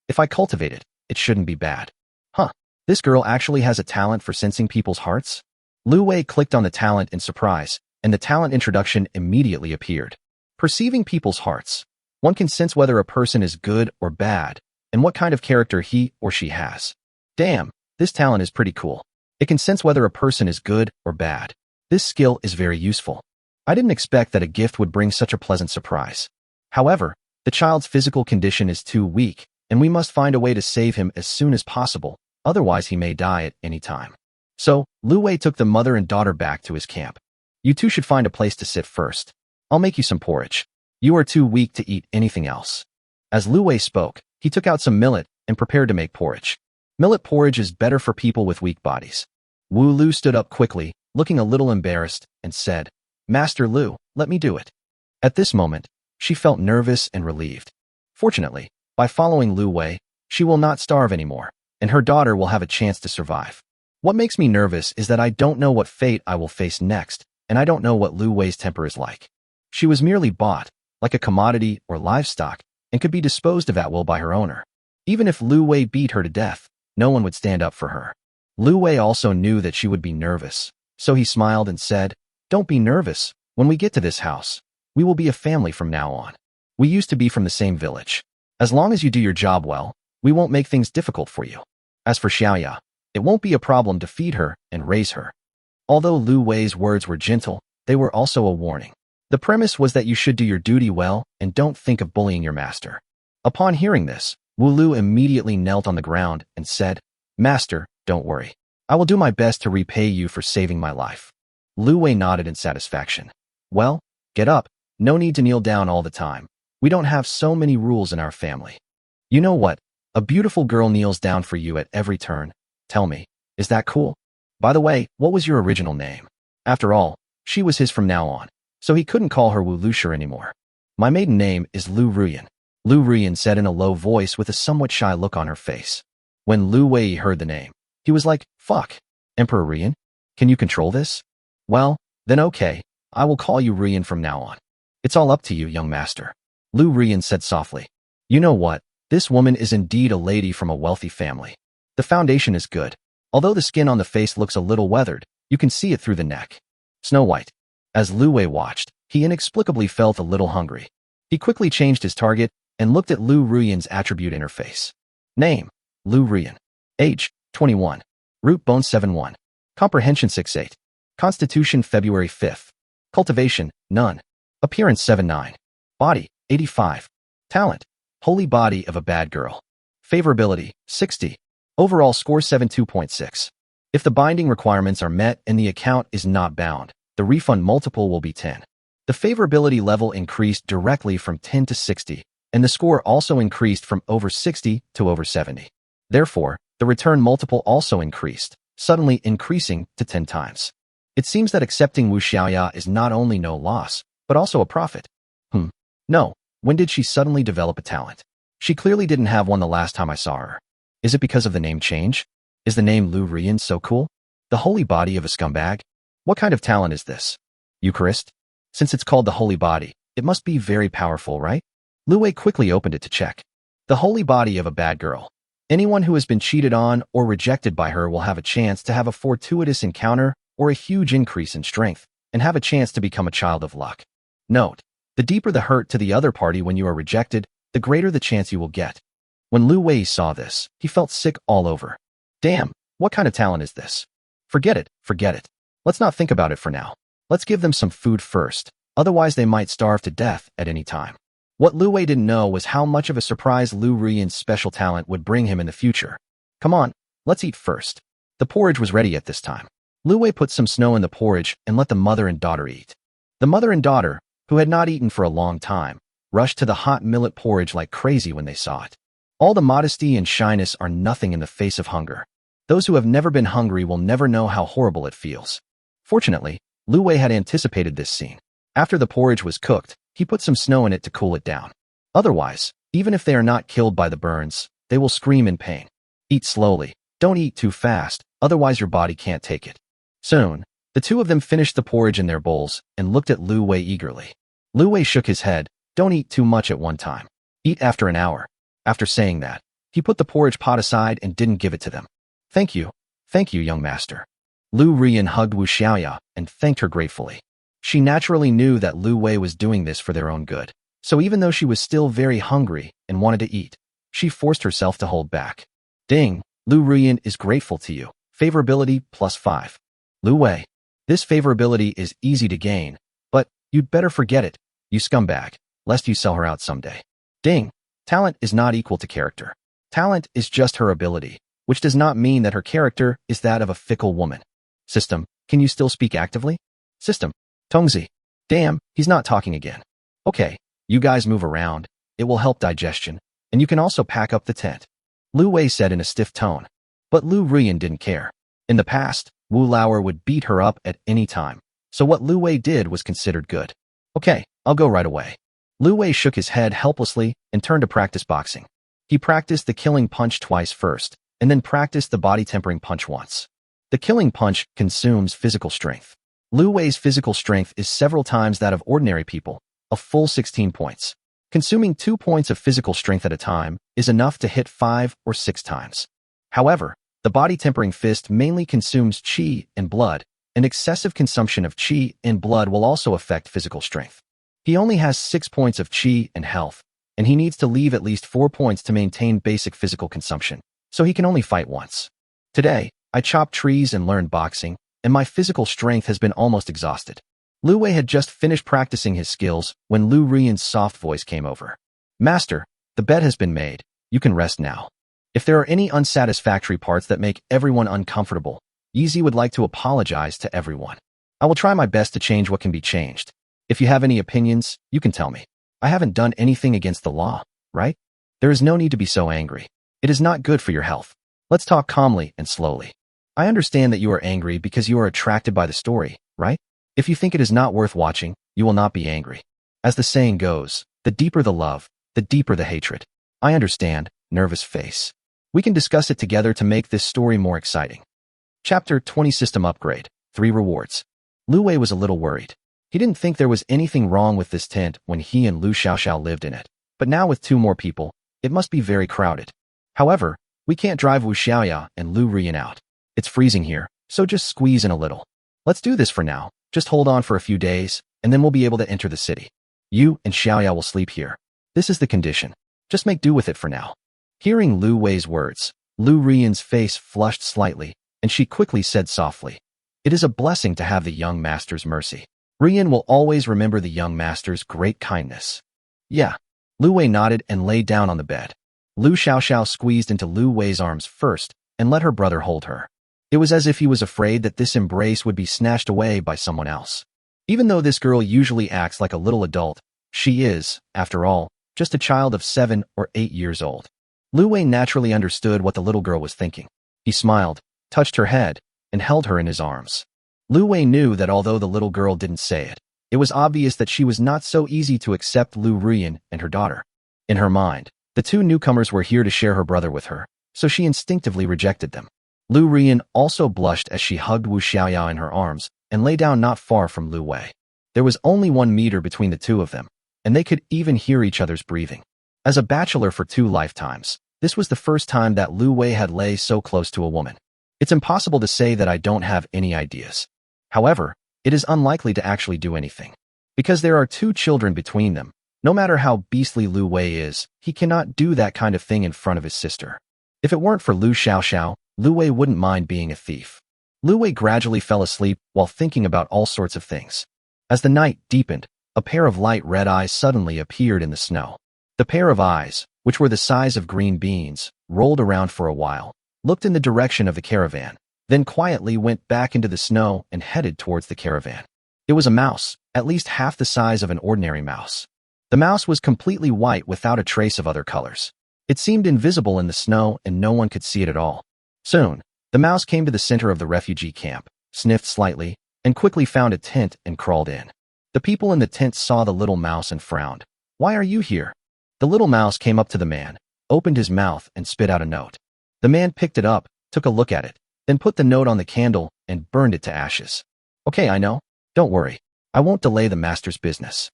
if I cultivate it, it shouldn't be bad. Huh, this girl actually has a talent for sensing people's hearts? Lu Wei clicked on the talent in surprise, and the talent introduction immediately appeared. Perceiving people's hearts. One can sense whether a person is good or bad, and what kind of character he or she has. Damn, this talent is pretty cool. It can sense whether a person is good or bad. This skill is very useful. I didn't expect that a gift would bring such a pleasant surprise. However, the child's physical condition is too weak, and we must find a way to save him as soon as possible, otherwise he may die at any time. So, Lu Wei took the mother and daughter back to his camp. You two should find a place to sit first. I'll make you some porridge. You are too weak to eat anything else. As Lu Wei spoke, he took out some millet and prepared to make porridge. Millet porridge is better for people with weak bodies. Wu Lu stood up quickly, looking a little embarrassed, and said, "Master Lu, let me do it." At this moment, she felt nervous and relieved. Fortunately, by following Lu Wei, she will not starve anymore, and her daughter will have a chance to survive. What makes me nervous is that I don't know what fate I will face next, and I don't know what Lu Wei's temper is like. She was merely bought, like a commodity or livestock, and could be disposed of at will by her owner. Even if Lu Wei beat her to death, no one would stand up for her. Lu Wei also knew that she would be nervous, so he smiled and said, "Don't be nervous. When we get to this house, we will be a family from now on. We used to be from the same village. As long as you do your job well, we won't make things difficult for you. As for Xiaoya, it won't be a problem to feed her and raise her." Although Lu Wei's words were gentle, they were also a warning. The premise was that you should do your duty well and don't think of bullying your master. Upon hearing this, Wu Lu immediately knelt on the ground and said, "Master, don't worry. I will do my best to repay you for saving my life." Lu Wei nodded in satisfaction. "Well, get up. No need to kneel down all the time. We don't have so many rules in our family. You know what? A beautiful girl kneels down for you at every turn. Tell me, is that cool? By the way, what was your original name?" After all, she was his from now on, so he couldn't call her Wu Lushir anymore. "My maiden name is Lu Ruyan," Lu Ruyan said in a low voice with a somewhat shy look on her face. When Lu Wei heard the name, he was like, "Fuck, Emperor Ruyan? Can you control this? Well, then okay, I will call you Ruyan from now on. It's all up to you, young master," Lu Ruyan said softly. "You know what? This woman is indeed a lady from a wealthy family. The foundation is good. Although the skin on the face looks a little weathered, you can see it through the neck. Snow White." As Lu Wei watched, he inexplicably felt a little hungry. He quickly changed his target and looked at Lu Ruyan's attribute interface. Name, Lu Ruyan. Age, 21. Root bone 7-1. Comprehension 6-8. Constitution February 5th. Cultivation, none. Appearance 7-9. Body, 85. Talent, holy body of a bad girl. Favorability, 60. Overall score 72.6. If the binding requirements are met and the account is not bound, the refund multiple will be 10. The favorability level increased directly from 10 to 60, and the score also increased from over 60 to over 70. Therefore, the return multiple also increased, suddenly increasing to 10 times. It seems that accepting Wu Xiaoya is not only no loss, but also a profit. No, when did she suddenly develop a talent? She clearly didn't have one the last time I saw her. Is it because of the name change? Is the name Lu Ruyan so cool? The holy body of a scumbag? What kind of talent is this? Eucharist? Since it's called the holy body, it must be very powerful, right? Lu Wei quickly opened it to check. The holy body of a bad girl. Anyone who has been cheated on or rejected by her will have a chance to have a fortuitous encounter or a huge increase in strength, and have a chance to become a child of luck. Note, the deeper the hurt to the other party when you are rejected, the greater the chance you will get. When Lu Wei saw this, he felt sick all over. Damn, what kind of talent is this? Forget it. Let's not think about it for now. Let's give them some food first, otherwise they might starve to death at any time. What Lu Wei didn't know was how much of a surprise Lu Ruyan's special talent would bring him in the future. Come on, let's eat first. The porridge was ready at this time. Lu Wei put some snow in the porridge and let the mother and daughter eat. The mother and daughter, who had not eaten for a long time, rushed to the hot millet porridge like crazy when they saw it. All the modesty and shyness are nothing in the face of hunger. Those who have never been hungry will never know how horrible it feels. Fortunately, Lu Wei had anticipated this scene. After the porridge was cooked, he put some snow in it to cool it down. Otherwise, even if they are not killed by the burns, they will scream in pain. Eat slowly. Don't eat too fast, otherwise your body can't take it. Soon, the two of them finished the porridge in their bowls and looked at Lu Wei eagerly. Lu Wei shook his head. Don't eat too much at one time. Eat after an hour. After saying that, he put the porridge pot aside and didn't give it to them. Thank you, young master. Lu Ruyan hugged Wu Xiaoya and thanked her gratefully. She naturally knew that Lu Wei was doing this for their own good, so even though she was still very hungry and wanted to eat, she forced herself to hold back. Ding, Lu Ruyan is grateful to you. Favorability +5. Lu Wei, this favorability is easy to gain, but you'd better forget it, you scumbag, lest you sell her out someday. Ding, talent is not equal to character. Talent is just her ability, which does not mean that her character is that of a fickle woman. System, can you still speak actively? System, Tongzi. Damn, he's not talking again. Okay, you guys move around. It will help digestion, and you can also pack up the tent. Lu Wei said in a stiff tone. But Lu Ruyan didn't care. In the past, Wu Lauer would beat her up at any time, so what Lu Wei did was considered good. Okay, I'll go right away. Lu Wei shook his head helplessly and turned to practice boxing. He practiced the killing punch twice first, and then practiced the body tempering punch once. The killing punch consumes physical strength. Lu Wei's physical strength is several times that of ordinary people, a full 16 points. Consuming 2 points of physical strength at a time is enough to hit 5 or 6 times. However, the body tempering fist mainly consumes qi and blood, and excessive consumption of qi and blood will also affect physical strength. He only has 6 points of qi and health, and he needs to leave at least 4 points to maintain basic physical consumption, so he can only fight once. Today, I chopped trees and learned boxing, and my physical strength has been almost exhausted. Lu Wei had just finished practicing his skills when Lu Rian's soft voice came over. Master, the bed has been made. You can rest now. If there are any unsatisfactory parts that make everyone uncomfortable, Yizi would like to apologize to everyone. I will try my best to change what can be changed. If you have any opinions, you can tell me. I haven't done anything against the law, right? There is no need to be so angry. It is not good for your health. Let's talk calmly and slowly. I understand that you are angry because you are attracted by the story, right? If you think it is not worth watching, you will not be angry. As the saying goes, the deeper the love, the deeper the hatred. I understand, nervous face. We can discuss it together to make this story more exciting. Chapter 20 System Upgrade, 3 Rewards. Lu Wei was a little worried. He didn't think there was anything wrong with this tent when he and Lu Xiaoxiao lived in it. But now with 2 more people, it must be very crowded. However, we can't drive Wu Xiaoya and Lu Rian out. It's freezing here, so just squeeze in a little. Let's do this for now. Just hold on for a few days, and then we'll be able to enter the city. You and Xiaoya will sleep here. This is the condition. Just make do with it for now. Hearing Lu Wei's words, Lu Rian's face flushed slightly, and she quickly said softly, "It is a blessing to have the young master's mercy. Rian will always remember the young master's great kindness." Yeah. Lu Wei nodded and lay down on the bed. Lu Xiaoxiao squeezed into Lu Wei's arms first and let her brother hold her. It was as if he was afraid that this embrace would be snatched away by someone else. Even though this girl usually acts like a little adult, she is, after all, just a child of 7 or 8 years old. Lu Wei naturally understood what the little girl was thinking. He smiled, touched her head, and held her in his arms. Lu Wei knew that although the little girl didn't say it, it was obvious that she was not so easy to accept Lu Rian and her daughter. In her mind, the 2 newcomers were here to share her brother with her, so she instinctively rejected them. Lu Rian also blushed as she hugged Wu Xiaoya in her arms and lay down not far from Lu Wei. There was only 1 meter between the 2 of them, and they could even hear each other's breathing. As a bachelor for 2 lifetimes, this was the first time that Lu Wei had lay so close to a woman. It's impossible to say that I don't have any ideas. However, it is unlikely to actually do anything. Because there are 2 children between them, no matter how beastly Lu Wei is, he cannot do that kind of thing in front of his sister. If it weren't for Lu Xiaoxiao, Lu Wei wouldn't mind being a thief. Lu Wei gradually fell asleep while thinking about all sorts of things. As the night deepened, a pair of light red eyes suddenly appeared in the snow. The pair of eyes, which were the size of green beans, rolled around for a while, looked in the direction of the caravan, then quietly went back into the snow and headed towards the caravan. It was a mouse, at least half the size of an ordinary mouse. The mouse was completely white without a trace of other colors. It seemed invisible in the snow and no one could see it at all. Soon, the mouse came to the center of the refugee camp, sniffed slightly, and quickly found a tent and crawled in. The people in the tent saw the little mouse and frowned. "Why are you here?" The little mouse came up to the man, opened his mouth and spit out a note. The man picked it up, took a look at it, then put the note on the candle and burned it to ashes. "Okay, I know. Don't worry. I won't delay the master's business."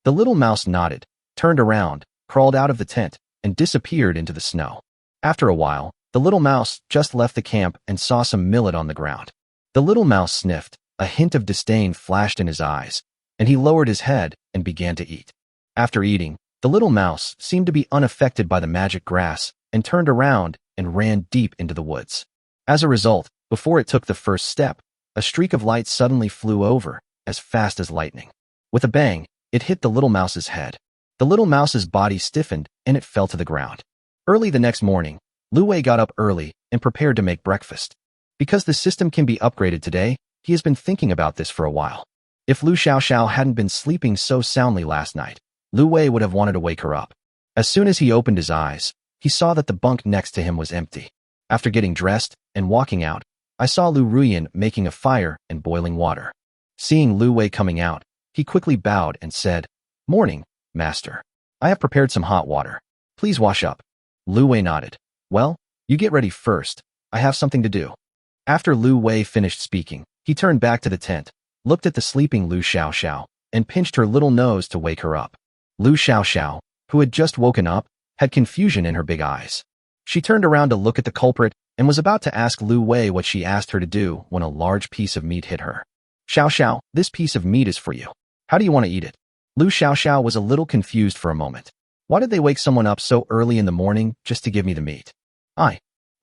The little mouse nodded, turned around, crawled out of the tent, and disappeared into the snow. After a while, the little mouse just left the camp and saw some millet on the ground. The little mouse sniffed, a hint of disdain flashed in his eyes, and he lowered his head and began to eat. After eating, the little mouse seemed to be unaffected by the magic grass and turned around and ran deep into the woods. As a result, before it took the first step, a streak of light suddenly flew over, as fast as lightning. With a bang, it hit the little mouse's head. The little mouse's body stiffened and it fell to the ground. Early the next morning, Lu Wei got up early and prepared to make breakfast. Because the system can be upgraded today, he has been thinking about this for a while. If Lu Xiaoxiao hadn't been sleeping so soundly last night, Lu Wei would have wanted to wake her up. As soon as he opened his eyes, he saw that the bunk next to him was empty. After getting dressed and walking out, I saw Lu Ruyan making a fire and boiling water. Seeing Lu Wei coming out, he quickly bowed and said, "Morning, master. I have prepared some hot water. Please wash up." Lu Wei nodded. "Well, you get ready first. I have something to do." After Lu Wei finished speaking, he turned back to the tent, looked at the sleeping Lu Xiaoxiao, and pinched her little nose to wake her up. Lu Xiaoxiao, who had just woken up, had confusion in her big eyes. She turned around to look at the culprit and was about to ask Lu Wei what she asked her to do when a large piece of meat hit her. "Xiaoxiao, this piece of meat is for you. How do you want to eat it?" Lu Xiaoxiao was a little confused for a moment. Why did they wake someone up so early in the morning just to give me the meat?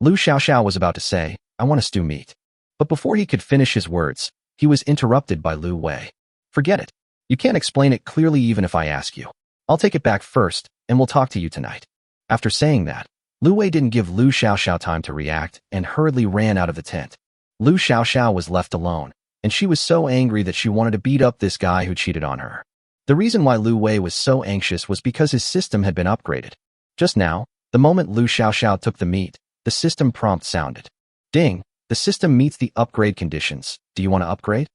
Lu Xiaoxiao was about to say, "I want to stew meat." But before he could finish his words, he was interrupted by Lu Wei. "Forget it. You can't explain it clearly even if I ask you. I'll take it back first, and we'll talk to you tonight." After saying that, Lu Wei didn't give Lu Xiaoxiao time to react and hurriedly ran out of the tent. Lu Xiaoxiao was left alone, and she was so angry that she wanted to beat up this guy who cheated on her. The reason why Lu Wei was so anxious was because his system had been upgraded. Just now, the moment Lu Xiaoxiao took the meat, the system prompt sounded. "Ding, the system meets the upgrade conditions. Do you want to upgrade?"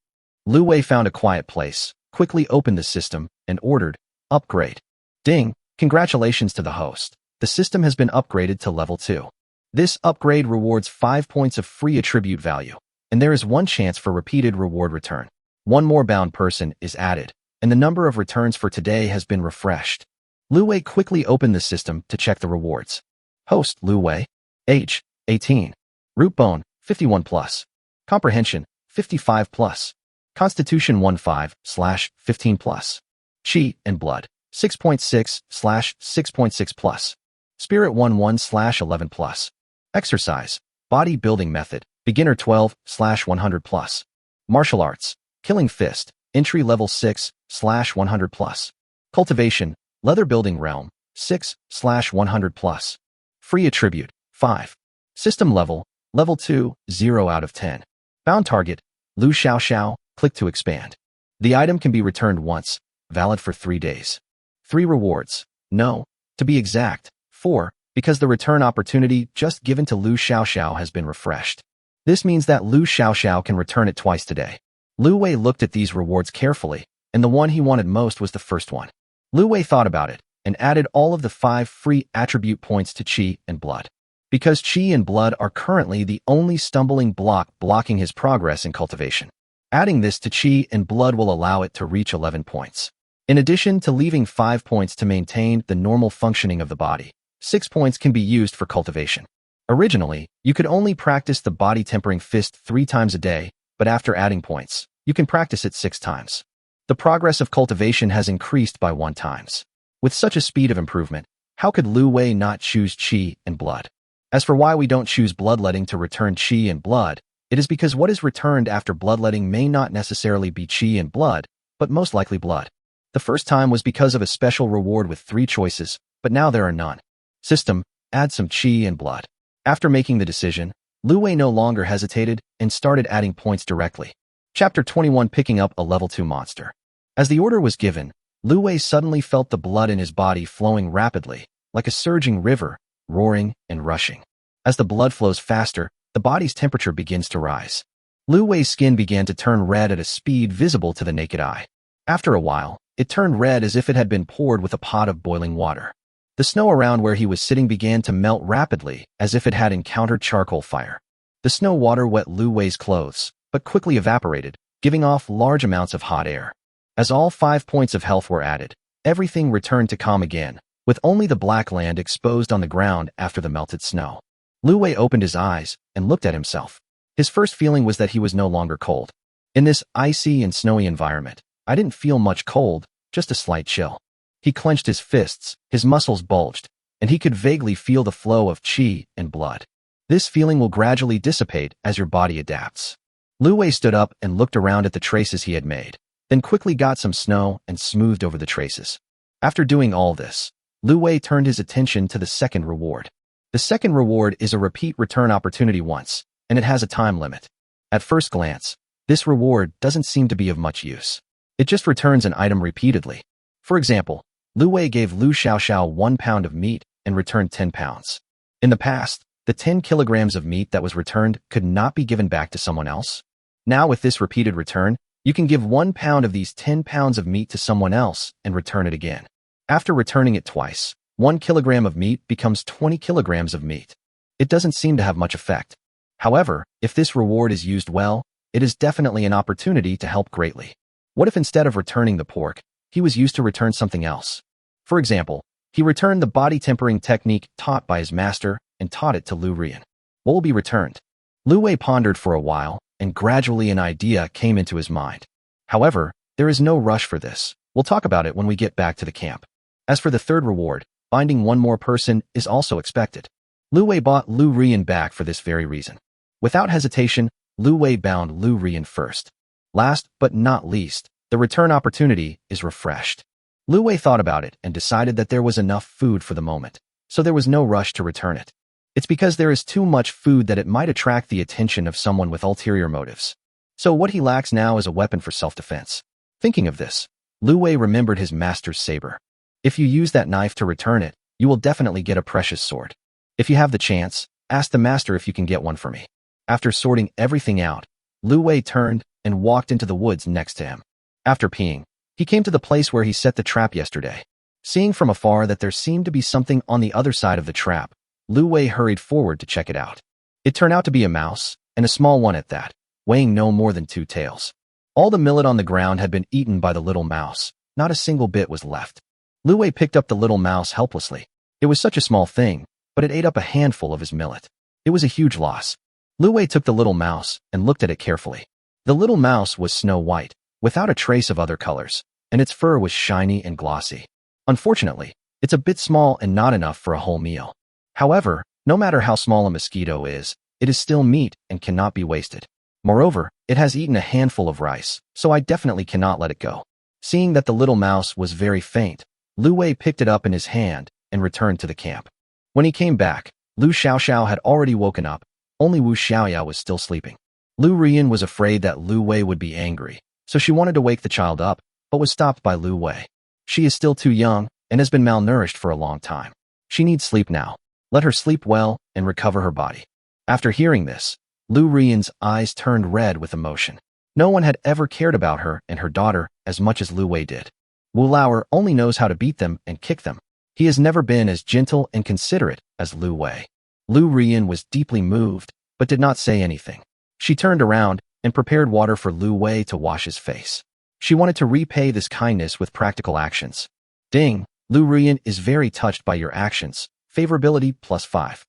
Lu Wei found a quiet place, quickly opened the system, and ordered, "Upgrade." "Ding, congratulations to the host. The system has been upgraded to level 2. This upgrade rewards 5 points of free attribute value, and there is 1 chance for repeated reward return. 1 more bound person is added, and the number of returns for today has been refreshed." Lu Wei quickly opened the system to check the rewards. Host Lu Wei. Age, 18. Root bone, 51+. Comprehension, 55+. Constitution 15/15+. Chi and blood, 6.6/6.6+. Spirit 11/11+. Exercise, body building method, beginner 12/100+. Martial arts, killing fist, entry level 6/100+. Cultivation, leather building realm, 6/100+. Free attribute, 5. System level, level 2, 0 out of 10. Bound target, Lu Xiaoxiao, click to expand. The item can be returned once, valid for 3 days. 3 rewards, no, to be exact, 4, because the return opportunity just given to Lu Xiaoxiao has been refreshed. This means that Lu Xiaoxiao can return it twice today. Lu Wei looked at these rewards carefully, and the one he wanted most was the first one. Lu Wei thought about it, and added all of the 5 free attribute points to Qi and blood. Because Qi and blood are currently the only stumbling block blocking his progress in cultivation. Adding this to Qi and blood will allow it to reach 11 points. In addition to leaving 5 points to maintain the normal functioning of the body, 6 points can be used for cultivation. Originally, you could only practice the body tempering fist 3 times a day, but after adding points, you can practice it 6 times. The progress of cultivation has increased by 1 times. With such a speed of improvement, how could Lu Wei not choose Qi and blood? As for why we don't choose bloodletting to return Qi and blood, it is because what is returned after bloodletting may not necessarily be Qi and blood, but most likely blood. The first time was because of a special reward with 3 choices, but now there are none. System, add some Qi and blood. After making the decision, Lu Wei no longer hesitated and started adding points directly. Chapter 21, picking up a level 2 monster. As the order was given, Lu Wei suddenly felt the blood in his body flowing rapidly, like a surging river, roaring and rushing. As the blood flows faster, the body's temperature begins to rise. Lu Wei's skin began to turn red at a speed visible to the naked eye. After a while, it turned red as if it had been poured with a pot of boiling water. The snow around where he was sitting began to melt rapidly, as if it had encountered charcoal fire. The snow water wet Lu Wei's clothes, but quickly evaporated, giving off large amounts of hot air. As all 5 points of health were added, everything returned to calm again, with only the black land exposed on the ground after the melted snow. Lu Wei opened his eyes and looked at himself. His first feeling was that he was no longer cold. In this icy and snowy environment, I didn't feel much cold, just a slight chill. He clenched his fists, his muscles bulged, and he could vaguely feel the flow of qi and blood. This feeling will gradually dissipate as your body adapts. Lu Wei stood up and looked around at the traces he had made, then quickly got some snow and smoothed over the traces. After doing all this, Lu Wei turned his attention to the second reward. The second reward is a repeat return opportunity once, and it has a time limit. At first glance, this reward doesn't seem to be of much use. It just returns an item repeatedly. For example, Lu Wei gave Lu Xiaoxiao 1 pound of meat and returned 10 pounds. In the past, The 10 kilograms of meat that was returned could not be given back to someone else. Now with this repeated return, you can give 1 pound of these 10 pounds of meat to someone else and return it again. After returning it twice, 1 kilogram of meat becomes 20 kilograms of meat. It doesn't seem to have much effect. However, if this reward is used well, it is definitely an opportunity to help greatly. What if instead of returning the pork, he was used to return something else? For example, he returned the body tempering technique taught by his master and taught it to Lu Rian. What will be returned? Lu Wei pondered for a while, and gradually an idea came into his mind. However, there is no rush for this. We'll talk about it when we get back to the camp. As for the third reward, finding one more person is also expected. Lu Wei bought Lu Rian back for this very reason. Without hesitation, Lu Wei bound Lu Rian first. Last but not least, the return opportunity is refreshed. Lu Wei thought about it and decided that there was enough food for the moment, so there was no rush to return it. It's because there is too much food that it might attract the attention of someone with ulterior motives. So what he lacks now is a weapon for self-defense. Thinking of this, Lu Wei remembered his master's saber. If you use that knife to return it, you will definitely get a precious sword. If you have the chance, ask the master if you can get one for me. After sorting everything out, Lu Wei turned and walked into the woods next to him. After peeing, he came to the place where he set the trap yesterday. Seeing from afar that there seemed to be something on the other side of the trap, Lu Wei hurried forward to check it out. It turned out to be a mouse, and a small one at that, weighing no more than 2 taels. All the millet on the ground had been eaten by the little mouse. Not a single bit was left. Lu Wei picked up the little mouse helplessly. It was such a small thing, but it ate up a handful of his millet. It was a huge loss. Lu Wei took the little mouse and looked at it carefully. The little mouse was snow white, without a trace of other colors, and its fur was shiny and glossy. Unfortunately, it's a bit small and not enough for a whole meal. However, no matter how small a mosquito is, it is still meat and cannot be wasted. Moreover, it has eaten a handful of rice, so I definitely cannot let it go. Seeing that the little mouse was very faint, Lu Wei picked it up in his hand and returned to the camp. When he came back, Lu Xiaoxiao had already woken up. Only Wu Xiaoyao was still sleeping. Lu Rian was afraid that Lu Wei would be angry, so she wanted to wake the child up, but was stopped by Lu Wei. She is still too young and has been malnourished for a long time. She needs sleep now. Let her sleep well and recover her body. After hearing this, Lu Rian's eyes turned red with emotion. No one had ever cared about her and her daughter as much as Lu Wei did. Wu Lauer only knows how to beat them and kick them. He has never been as gentle and considerate as Lu Wei. Lu Rian was deeply moved, but did not say anything. She turned around and prepared water for Lu Wei to wash his face. She wanted to repay this kindness with practical actions. Ding, Lu Rian is very touched by your actions. Favorability +5.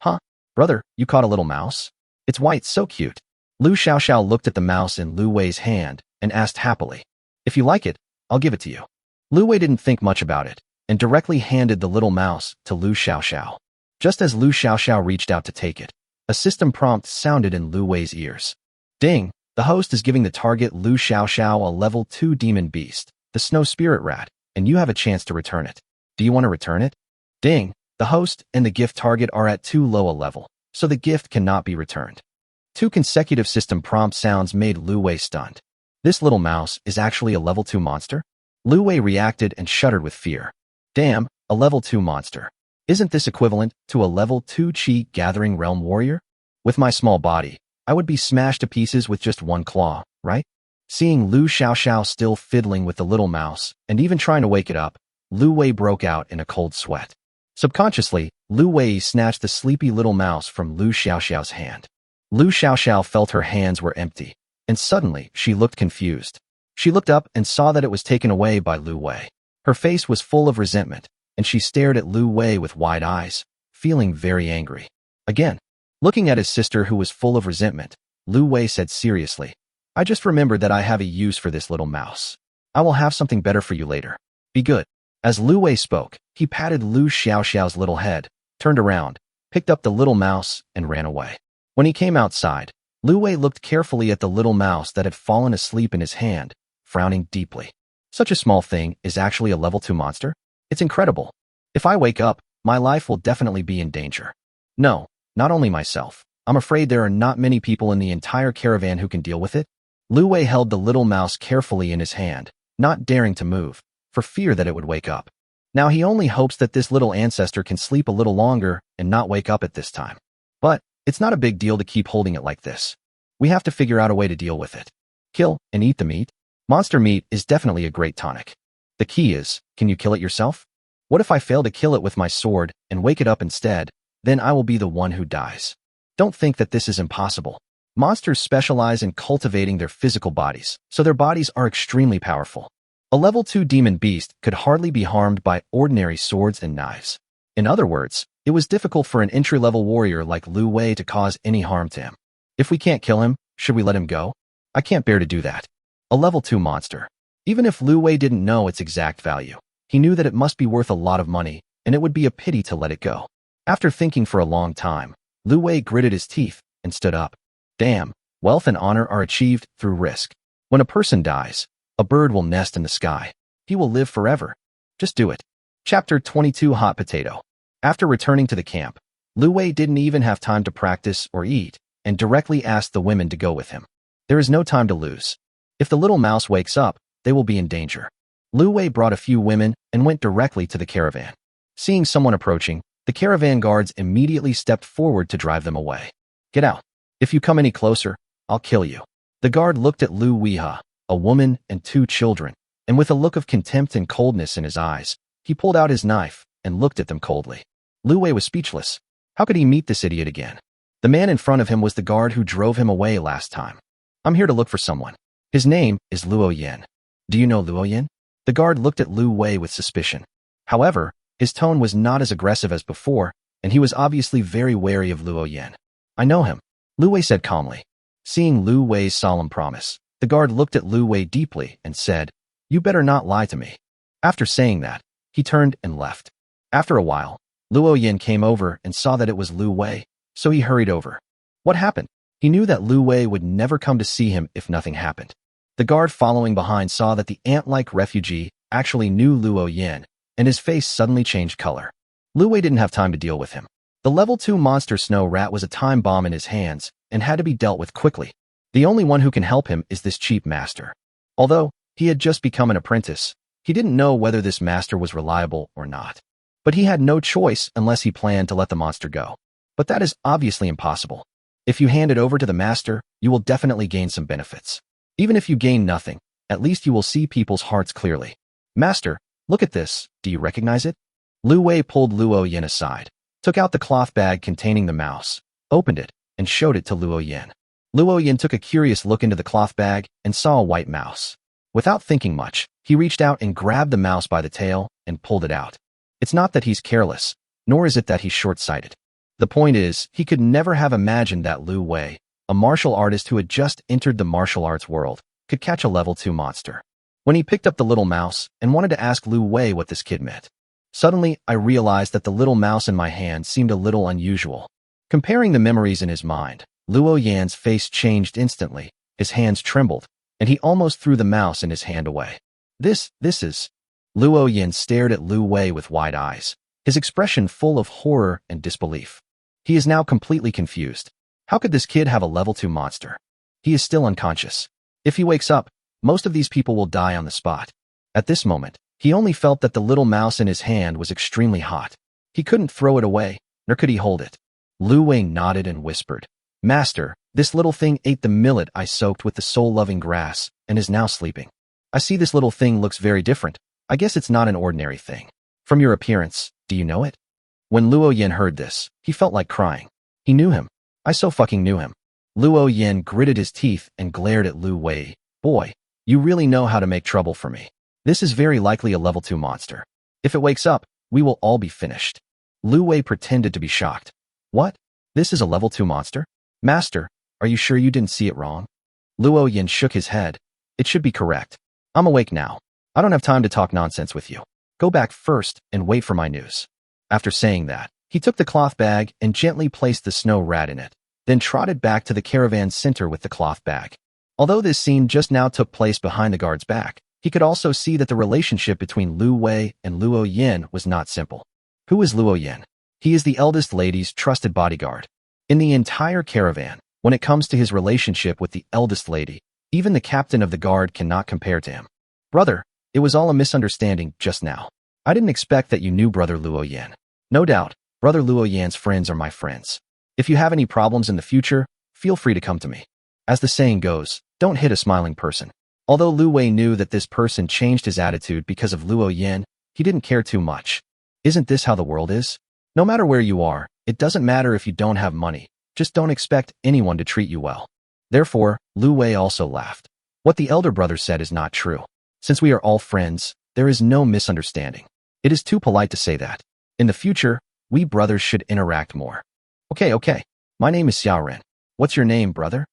Huh? Brother, you caught a little mouse? It's white, so cute. Lu Xiaoxiao looked at the mouse in Lu Wei's hand and asked happily. If you like it, I'll give it to you. Lu Wei didn't think much about it and directly handed the little mouse to Lu Xiaoxiao. Just as Lu Xiaoxiao reached out to take it, a system prompt sounded in Lu Wei's ears. Ding, the host is giving the target Lu Xiaoxiao a level 2 demon beast, the snow spirit rat, and you have a chance to return it. Do you want to return it? Ding, the host and the gift target are at too low a level, so the gift cannot be returned. 2 consecutive system prompt sounds made Lu Wei stunned. This little mouse is actually a level 2 monster? Lu Wei reacted and shuddered with fear. Damn, a level 2 monster. Isn't this equivalent to a level 2 Qi gathering realm warrior? With my small body, I would be smashed to pieces with just 1 claw, right? Seeing Lu Xiaoxiao still fiddling with the little mouse and even trying to wake it up, Lu Wei broke out in a cold sweat. Subconsciously, Lu Wei snatched the sleepy little mouse from Lu Xiaoxiao's hand. Lu Xiaoxiao felt her hands were empty, and suddenly she looked confused. She looked up and saw that it was taken away by Lu Wei. Her face was full of resentment, and she stared at Lu Wei with wide eyes, feeling very angry. Again, looking at his sister who was full of resentment, Lu Wei said seriously, I just remembered that I have a use for this little mouse. I will have something better for you later. Be good. As Lu Wei spoke, he patted Lu Xiaoxiao's little head, turned around, picked up the little mouse, and ran away. When he came outside, Lu Wei looked carefully at the little mouse that had fallen asleep in his hand, frowning deeply. Such a small thing is actually a level 2 monster? It's incredible. If I wake up, my life will definitely be in danger. No, not only myself. I'm afraid there are not many people in the entire caravan who can deal with it. Lu Wei held the little mouse carefully in his hand, not daring to move, for fear that it would wake up. Now he only hopes that this little ancestor can sleep a little longer and not wake up at this time. But it's not a big deal to keep holding it like this. We have to figure out a way to deal with it. Kill and eat the meat? Monster meat is definitely a great tonic. The key is, can you kill it yourself? What if I fail to kill it with my sword and wake it up instead? Then I will be the one who dies. Don't think that this is impossible. Monsters specialize in cultivating their physical bodies, so their bodies are extremely powerful. A level 2 demon beast could hardly be harmed by ordinary swords and knives. In other words, it was difficult for an entry-level warrior like Lu Wei to cause any harm to him. If we can't kill him, should we let him go? I can't bear to do that. A level 2 monster. Even if Lu Wei didn't know its exact value, he knew that it must be worth a lot of money, and it would be a pity to let it go. After thinking for a long time, Lu Wei gritted his teeth and stood up. Damn, wealth and honor are achieved through risk. When a person dies, a bird will nest in the sky. He will live forever. Just do it. Chapter 22 Hot Potato. After returning to the camp, Lu Wei didn't even have time to practice or eat, and directly asked the women to go with him. There is no time to lose. If the little mouse wakes up, they will be in danger. Lu Wei brought a few women and went directly to the caravan. Seeing someone approaching, the caravan guards immediately stepped forward to drive them away. Get out. If you come any closer, I'll kill you. The guard looked at Lu Weiha, a woman and 2 children, and with a look of contempt and coldness in his eyes, he pulled out his knife and looked at them coldly. Lu Wei was speechless. How could he meet this idiot again? The man in front of him was the guard who drove him away last time. I'm here to look for someone. His name is Luo Yin. Do you know Luo Yin? The guard looked at Lu Wei with suspicion. However, his tone was not as aggressive as before, and he was obviously very wary of Luo Yin. I know him, Lu Wei said calmly. Seeing Lu Wei's solemn promise, the guard looked at Lu Wei deeply and said, You better not lie to me. After saying that, he turned and left. After a while, Luo Yin came over and saw that it was Lu Wei, so he hurried over. What happened? He knew that Lu Wei would never come to see him if nothing happened. The guard following behind saw that the ant-like refugee actually knew Luo Yin, and his face suddenly changed color. Lu Wei didn't have time to deal with him. The level 2 monster snow rat was a time bomb in his hands and had to be dealt with quickly. The only one who can help him is this cheap master. Although he had just become an apprentice, he didn't know whether this master was reliable or not. But he had no choice unless he planned to let the monster go. But that is obviously impossible. If you hand it over to the master, you will definitely gain some benefits. Even if you gain nothing, at least you will see people's hearts clearly. Master, look at this. Do you recognize it? Lu Wei pulled Luo Yin aside, took out the cloth bag containing the mouse, opened it, and showed it to Luo Yin. Luo Yin took a curious look into the cloth bag and saw a white mouse. Without thinking much, he reached out and grabbed the mouse by the tail and pulled it out. It's not that he's careless, nor is it that he's short-sighted. The point is, he could never have imagined that Lu Wei, a martial artist who had just entered the martial arts world, could catch a level 2 monster. When he picked up the little mouse and wanted to ask Lu Wei what this kid meant, suddenly I realized that the little mouse in my hand seemed a little unusual. Comparing the memories in his mind, Luo Yan's face changed instantly, his hands trembled, and he almost threw the mouse in his hand away. This is... Luo Yan stared at Lu Wei with wide eyes, his expression full of horror and disbelief. He is now completely confused. How could this kid have a level 2 monster? He is still unconscious. If he wakes up, most of these people will die on the spot. At this moment, he only felt that the little mouse in his hand was extremely hot. He couldn't throw it away, nor could he hold it. Lu Wei nodded and whispered, Master, this little thing ate the millet I soaked with the soul-loving grass and is now sleeping. I see this little thing looks very different. I guess it's not an ordinary thing. From your appearance, do you know it? When Luo Yin heard this, he felt like crying. He knew him. I so fucking knew him. Luo Yin gritted his teeth and glared at Lu Wei. Boy, you really know how to make trouble for me. This is very likely a level 2 monster. If it wakes up, we will all be finished. Lu Wei pretended to be shocked. What? This is a level 2 monster? Master, are you sure you didn't see it wrong? Luo Yin shook his head. It should be correct. I'm awake now. I don't have time to talk nonsense with you. Go back first and wait for my news. After saying that, he took the cloth bag and gently placed the snow rat in it, then trotted back to the caravan center with the cloth bag. Although this scene just now took place behind the guard's back, he could also see that the relationship between Lu Wei and Luo Yin was not simple. Who is Luo Yin? He is the eldest lady's trusted bodyguard. In the entire caravan, when it comes to his relationship with the eldest lady, even the captain of the guard cannot compare to him. Brother, it was all a misunderstanding just now. I didn't expect that you knew Brother Luo Yin. No doubt, Brother Luo Yan's friends are my friends. If you have any problems in the future, feel free to come to me. As the saying goes, don't hit a smiling person. Although Lu Wei knew that this person changed his attitude because of Luo Yin, he didn't care too much. Isn't this how the world is? No matter where you are, it doesn't matter if you don't have money, just don't expect anyone to treat you well. Therefore, Lu Wei also laughed. What the elder brother said is not true. Since we are all friends, there is no misunderstanding. It is too polite to say that. In the future, we brothers should interact more. Okay. My name is Xiaoren. What's your name, brother?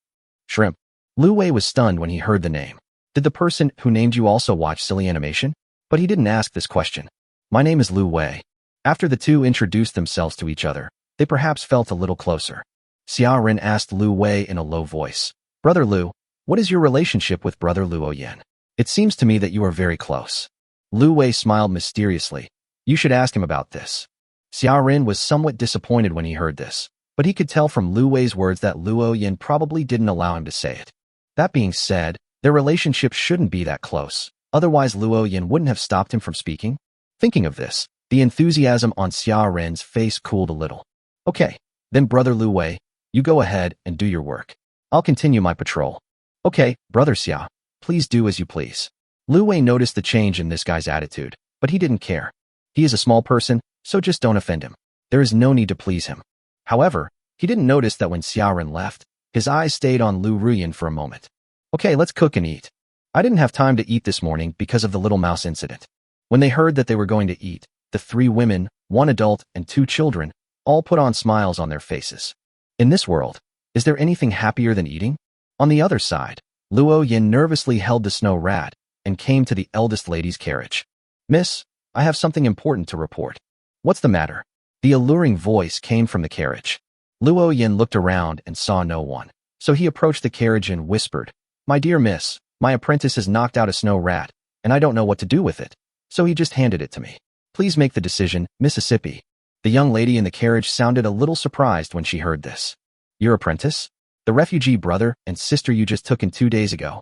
Shrimp. Lu Wei was stunned when he heard the name. Did the person who named you also watch silly animation? But he didn't ask this question. My name is Lu Wei. After the two introduced themselves to each other, they perhaps felt a little closer. Xiaoren asked Lu Wei in a low voice. Brother Lu, what is your relationship with Brother Luo Yin? It seems to me that you are very close. Lu Wei smiled mysteriously. You should ask him about this. Xiaoren was somewhat disappointed when he heard this, but he could tell from Lu Wei's words that Luo Yin probably didn't allow him to say it. That being said, their relationship shouldn't be that close, otherwise Luo Yin wouldn't have stopped him from speaking. Thinking of this, the enthusiasm on Xiaoren's face cooled a little. Okay, then Brother Lu Wei, you go ahead and do your work. I'll continue my patrol. Okay, Brother Xia, please do as you please. Lu Wei noticed the change in this guy's attitude, but he didn't care. He is a small person, so just don't offend him. There is no need to please him. However, he didn't notice that when Xiaoren left, his eyes stayed on Lu Ruyan for a moment. Okay, let's cook and eat. I didn't have time to eat this morning because of the little mouse incident. When they heard that they were going to eat, the 3 women, 1 adult, and 2 children, all put on smiles on their faces. In this world, is there anything happier than eating? On the other side, Luo Yin nervously held the snow rat and came to the eldest lady's carriage. Miss, I have something important to report. What's the matter? The alluring voice came from the carriage. Luo Yin looked around and saw no one, so he approached the carriage and whispered, My dear miss, my apprentice has knocked out a snow rat, and I don't know what to do with it, so he just handed it to me. Please make the decision, Mississippi. The young lady in the carriage sounded a little surprised when she heard this. Your apprentice? The refugee brother and sister you just took in 2 days ago.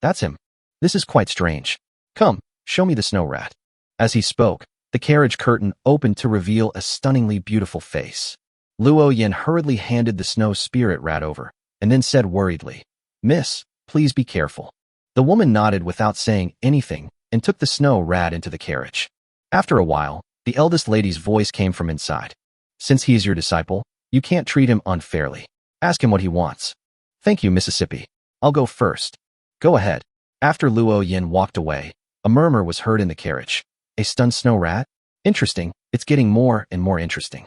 That's him. This is quite strange. Come, show me the snow rat. As he spoke, the carriage curtain opened to reveal a stunningly beautiful face. Luo Yin hurriedly handed the snow spirit rat over, and then said worriedly, Miss, please be careful. The woman nodded without saying anything and took the snow rat into the carriage. After a while, the eldest lady's voice came from inside. Since he is your disciple, you can't treat him unfairly. Ask him what he wants. Thank you, Mississippi. I'll go first. Go ahead. After Luo Yin walked away, a murmur was heard in the carriage. A stunned snow rat? Interesting, it's getting more and more interesting.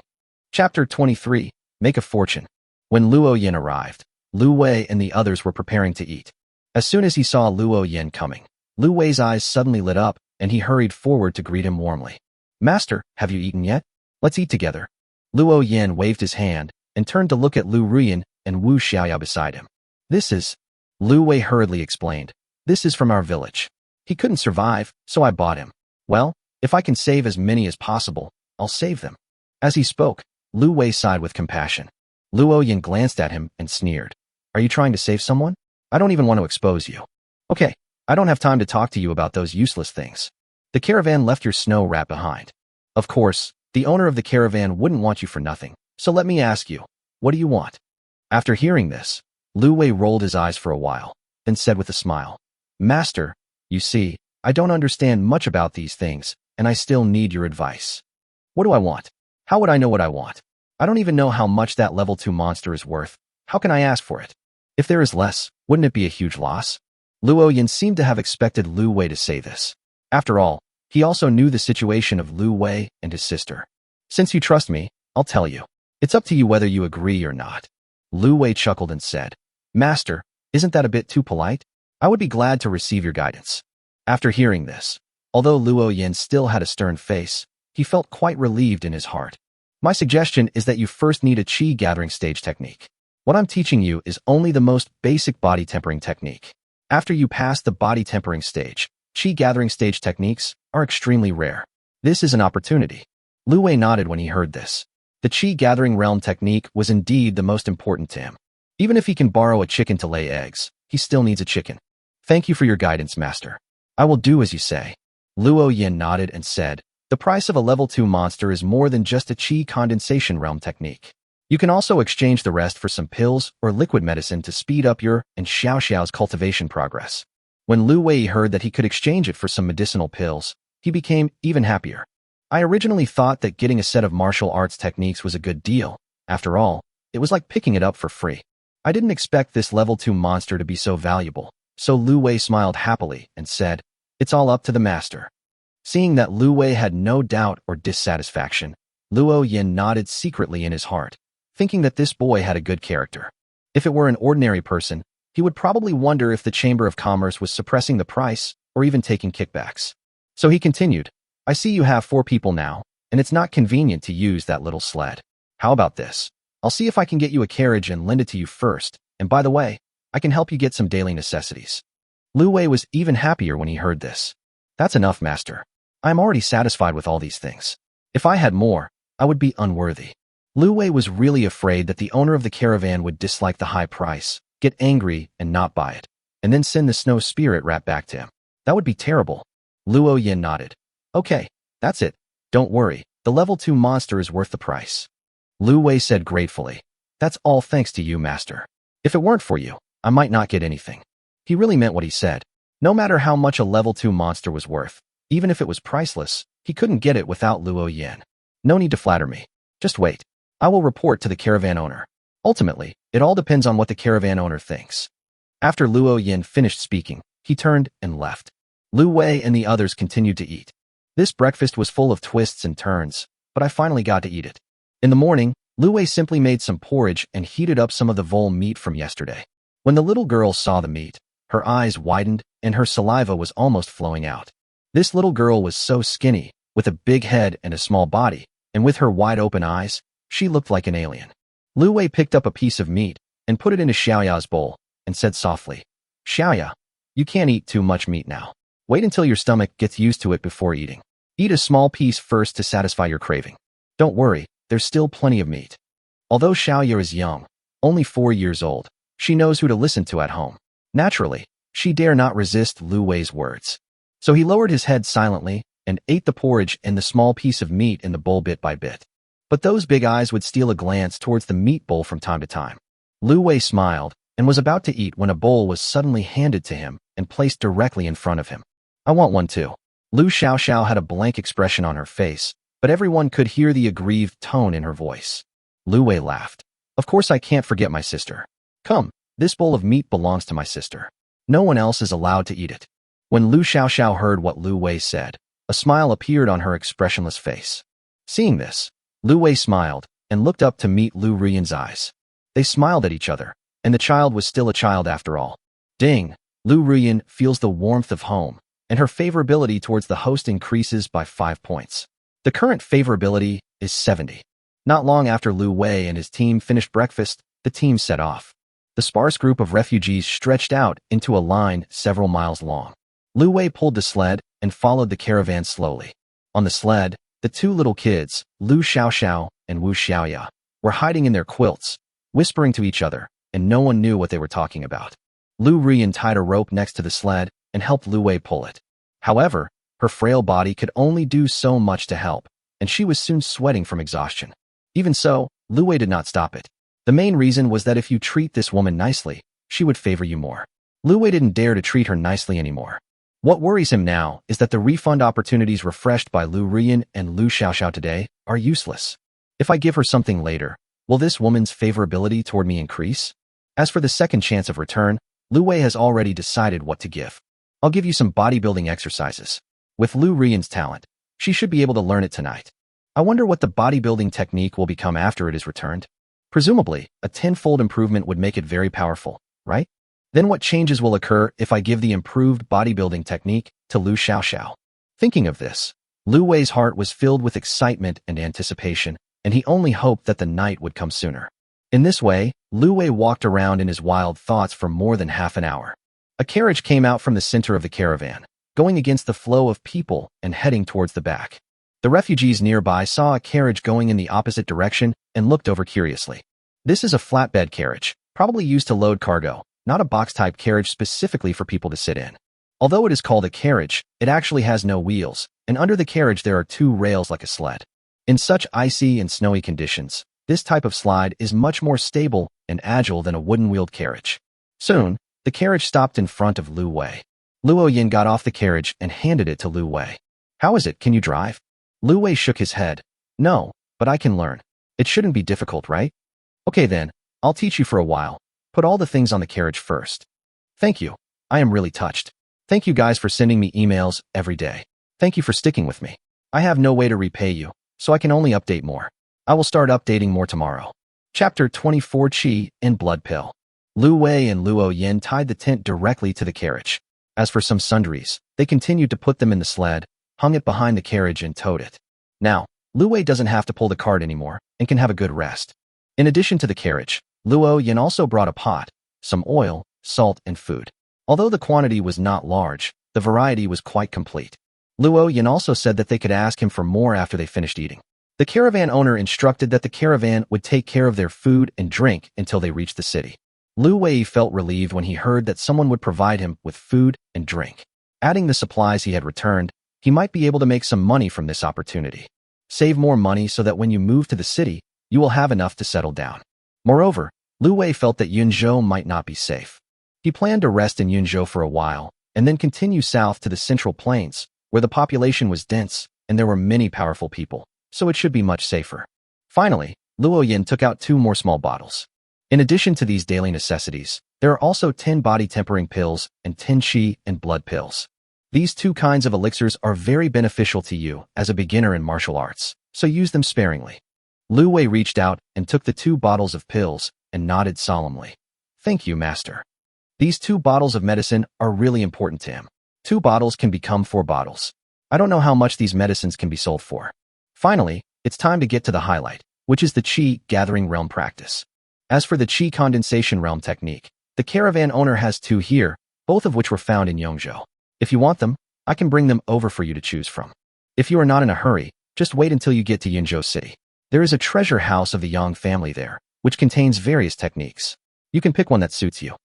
Chapter 23, Make a Fortune. When Luo Yin arrived, Lu Wei and the others were preparing to eat. As soon as he saw Luo Yin coming, Lu Wei's eyes suddenly lit up, and he hurried forward to greet him warmly. Master, have you eaten yet? Let's eat together. Luo Yin waved his hand and turned to look at Lu Ruyan and Wu Xiaoya beside him. This is, Lu Wei hurriedly explained, this is from our village. He couldn't survive, so I bought him. Well, if I can save as many as possible, I'll save them. As he spoke, Lu Wei sighed with compassion. Luo Yin glanced at him and sneered. Are you trying to save someone? I don't even want to expose you. Okay, I don't have time to talk to you about those useless things. The caravan left your snow rat behind. Of course, the owner of the caravan wouldn't want you for nothing, so let me ask you, what do you want? After hearing this, Lu Wei rolled his eyes for a while, then said with a smile, Master, you see, I don't understand much about these things, and I still need your advice. What do I want? How would I know what I want? I don't even know how much that level 2 monster is worth. How can I ask for it? If there is less, wouldn't it be a huge loss? Luo Yin seemed to have expected Lu Wei to say this. After all, he also knew the situation of Lu Wei and his sister. Since you trust me, I'll tell you. It's up to you whether you agree or not. Lu Wei chuckled and said, Master, isn't that a bit too polite? I would be glad to receive your guidance. After hearing this, although Luo Yin still had a stern face, he felt quite relieved in his heart. My suggestion is that you first need a qi gathering stage technique. What I'm teaching you is only the most basic body tempering technique. After you pass the body tempering stage, qi gathering stage techniques are extremely rare. This is an opportunity. Lu Wei nodded when he heard this. The qi gathering realm technique was indeed the most important to him. Even if he can borrow a chicken to lay eggs, he still needs a chicken. Thank you for your guidance, Master. I will do as you say. Luo Yin nodded and said, the price of a level 2 monster is more than just a qi condensation realm technique. You can also exchange the rest for some pills or liquid medicine to speed up your and Xiao Xiao's cultivation progress. When Lu Wei heard that he could exchange it for some medicinal pills, he became even happier. I originally thought that getting a set of martial arts techniques was a good deal. After all, it was like picking it up for free. I didn't expect this level 2 monster to be so valuable, so Lu Wei smiled happily and said, "It's all up to the master." Seeing that Lu Wei had no doubt or dissatisfaction, Luo Yin nodded secretly in his heart, thinking that this boy had a good character. If it were an ordinary person, he would probably wonder if the Chamber of Commerce was suppressing the price or even taking kickbacks. So he continued, "I see you have 4 people now, and it's not convenient to use that little sled. How about this? I'll see if I can get you a carriage and lend it to you first, and by the way, I can help you get some daily necessities." Lu Wei was even happier when he heard this. "That's enough, master. I am already satisfied with all these things. If I had more, I would be unworthy." Lu Wei was really afraid that the owner of the caravan would dislike the high price, get angry and not buy it, and then send the snow spirit rat back to him. That would be terrible. Luo Yin nodded. "Okay, that's it. Don't worry, the level 2 monster is worth the price." Lu Wei said gratefully, "That's all thanks to you, master. If it weren't for you, I might not get anything." He really meant what he said. No matter how much a level 2 monster was worth, even if it was priceless, he couldn't get it without Luo Yin. "No need to flatter me. Just wait. I will report to the caravan owner. Ultimately, it all depends on what the caravan owner thinks." After Luo Yin finished speaking, he turned and left. Lu Wei and the others continued to eat. This breakfast was full of twists and turns, but I finally got to eat it. In the morning, Lu Wei simply made some porridge and heated up some of the vole meat from yesterday. When the little girl saw the meat, her eyes widened and her saliva was almost flowing out. This little girl was so skinny, with a big head and a small body, and with her wide open eyes, she looked like an alien. Lu Wei picked up a piece of meat and put it into Xiaoya's bowl and said softly, "Xiaoya, you can't eat too much meat now. Wait until your stomach gets used to it before eating. Eat a small piece first to satisfy your craving. Don't worry, there's still plenty of meat." Although Xiaoya is young, only 4 years old, she knows who to listen to at home. Naturally, she dare not resist Lu Wei's words. So he lowered his head silently and ate the porridge and the small piece of meat in the bowl bit by bit. But those big eyes would steal a glance towards the meat bowl from time to time. Lu Wei smiled and was about to eat when a bowl was suddenly handed to him and placed directly in front of him. "I want one too." Lu Xiaoxiao had a blank expression on her face, but everyone could hear the aggrieved tone in her voice. Lu Wei laughed. "Of course I can't forget my sister. Come, this bowl of meat belongs to my sister. No one else is allowed to eat it." When Lu Xiaoxiao heard what Lu Wei said, a smile appeared on her expressionless face. Seeing this, Lu Wei smiled and looked up to meet Lu Rian's eyes. They smiled at each other, and the child was still a child after all. Ding! Lu Rian feels the warmth of home, and her favorability towards the host increases by 5 points. The current favorability is 70. Not long after Lu Wei and his team finished breakfast, the team set off. The sparse group of refugees stretched out into a line several miles long. Lu Wei pulled the sled and followed the caravan slowly. On the sled, the 2 little kids, Lu Xiaoxiao and Wu Xiaoya, were hiding in their quilts, whispering to each other, and no one knew what they were talking about. Lu Rian tied a rope next to the sled and helped Lu Wei pull it. However, her frail body could only do so much to help, and she was soon sweating from exhaustion. Even so, Lu Wei did not stop it. The main reason was that if you treat this woman nicely, she would favor you more. Lu Wei didn't dare to treat her nicely anymore. What worries him now is that the refund opportunities refreshed by Lu Rian and Lu Xiaoxiao today are useless. If I give her something later, will this woman's favorability toward me increase? As for the second chance of return, Lu Wei has already decided what to give. "I'll give you some bodybuilding exercises. With Lu Rian's talent, she should be able to learn it tonight. I wonder what the bodybuilding technique will become after it is returned. Presumably, a tenfold improvement would make it very powerful, right? Then what changes will occur if I give the improved bodybuilding technique to Lu Xiaoxiao?" Thinking of this, Lu Wei's heart was filled with excitement and anticipation, and he only hoped that the night would come sooner. In this way, Lu Wei walked around in his wild thoughts for more than half an hour. A carriage came out from the center of the caravan, going against the flow of people and heading towards the back. The refugees nearby saw a carriage going in the opposite direction and looked over curiously. This is a flatbed carriage, probably used to load cargo, not a box-type carriage specifically for people to sit in. Although it is called a carriage, it actually has no wheels, and under the carriage there are 2 rails like a sled. In such icy and snowy conditions, This type of slide is much more stable and agile than a wooden-wheeled carriage. Soon, the carriage stopped in front of Lu Wei. Luo Yin got off the carriage and handed it to Lu Wei. "How is it? Can you drive?" Lu Wei shook his head. "No, but I can learn. It shouldn't be difficult, right?" "Okay then, I'll teach you for a while. Put all the things on the carriage first." "Thank you. I am really touched. Thank you guys for sending me emails every day. Thank you for sticking with me. I have no way to repay you, so I can only update more. I will start updating more tomorrow." Chapter 24 Qi and Blood Pill. Lu Wei and Luo Yin tied the tent directly to the carriage. As for some sundries, they continued to put them in the sled, hung it behind the carriage and towed it. Now, Lu Wei doesn't have to pull the cart anymore and can have a good rest. In addition to the carriage, Luo Yin also brought a pot, some oil, salt, and food. Although the quantity was not large, the variety was quite complete. Luo Yin also said that they could ask him for more after they finished eating. The caravan owner instructed that the caravan would take care of their food and drink until they reached the city. Lu Wei felt relieved when he heard that someone would provide him with food and drink. Adding the supplies he had returned, he might be able to make some money from this opportunity. Save more money so that when you move to the city, you will have enough to settle down. Moreover, Lu Wei felt that Yunzhou might not be safe. He planned to rest in Yunzhou for a while, and then continue south to the Central Plains, where the population was dense and there were many powerful people, so it should be much safer. Finally, Luo Yin took out 2 more small bottles. In addition to these daily necessities, there are also 10 body-tempering pills and 10 qi and blood pills. These 2 kinds of elixirs are very beneficial to you as a beginner in martial arts, so use them sparingly. Lu Wei reached out and took the 2 bottles of pills and nodded solemnly. "Thank you, master." These 2 bottles of medicine are really important to him. 2 bottles can become 4 bottles. I don't know how much these medicines can be sold for. Finally, it's time to get to the highlight, which is the Qi gathering realm practice. As for the Qi condensation realm technique, the caravan owner has 2 here, both of which were found in Yongzhou. If you want them, I can bring them over for you to choose from. If you are not in a hurry, just wait until you get to Yunzhou City. There is a treasure house of the Yang family there, which contains various techniques. You can pick one that suits you.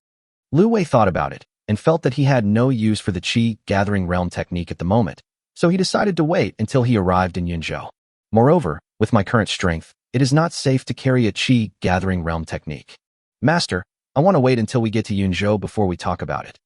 Lu Wei thought about it and felt that he had no use for the Qi gathering realm technique at the moment, so he decided to wait until he arrived in Yunzhou. Moreover, with my current strength, it is not safe to carry a Qi gathering realm technique. "Master, I want to wait until we get to Yunzhou before we talk about it."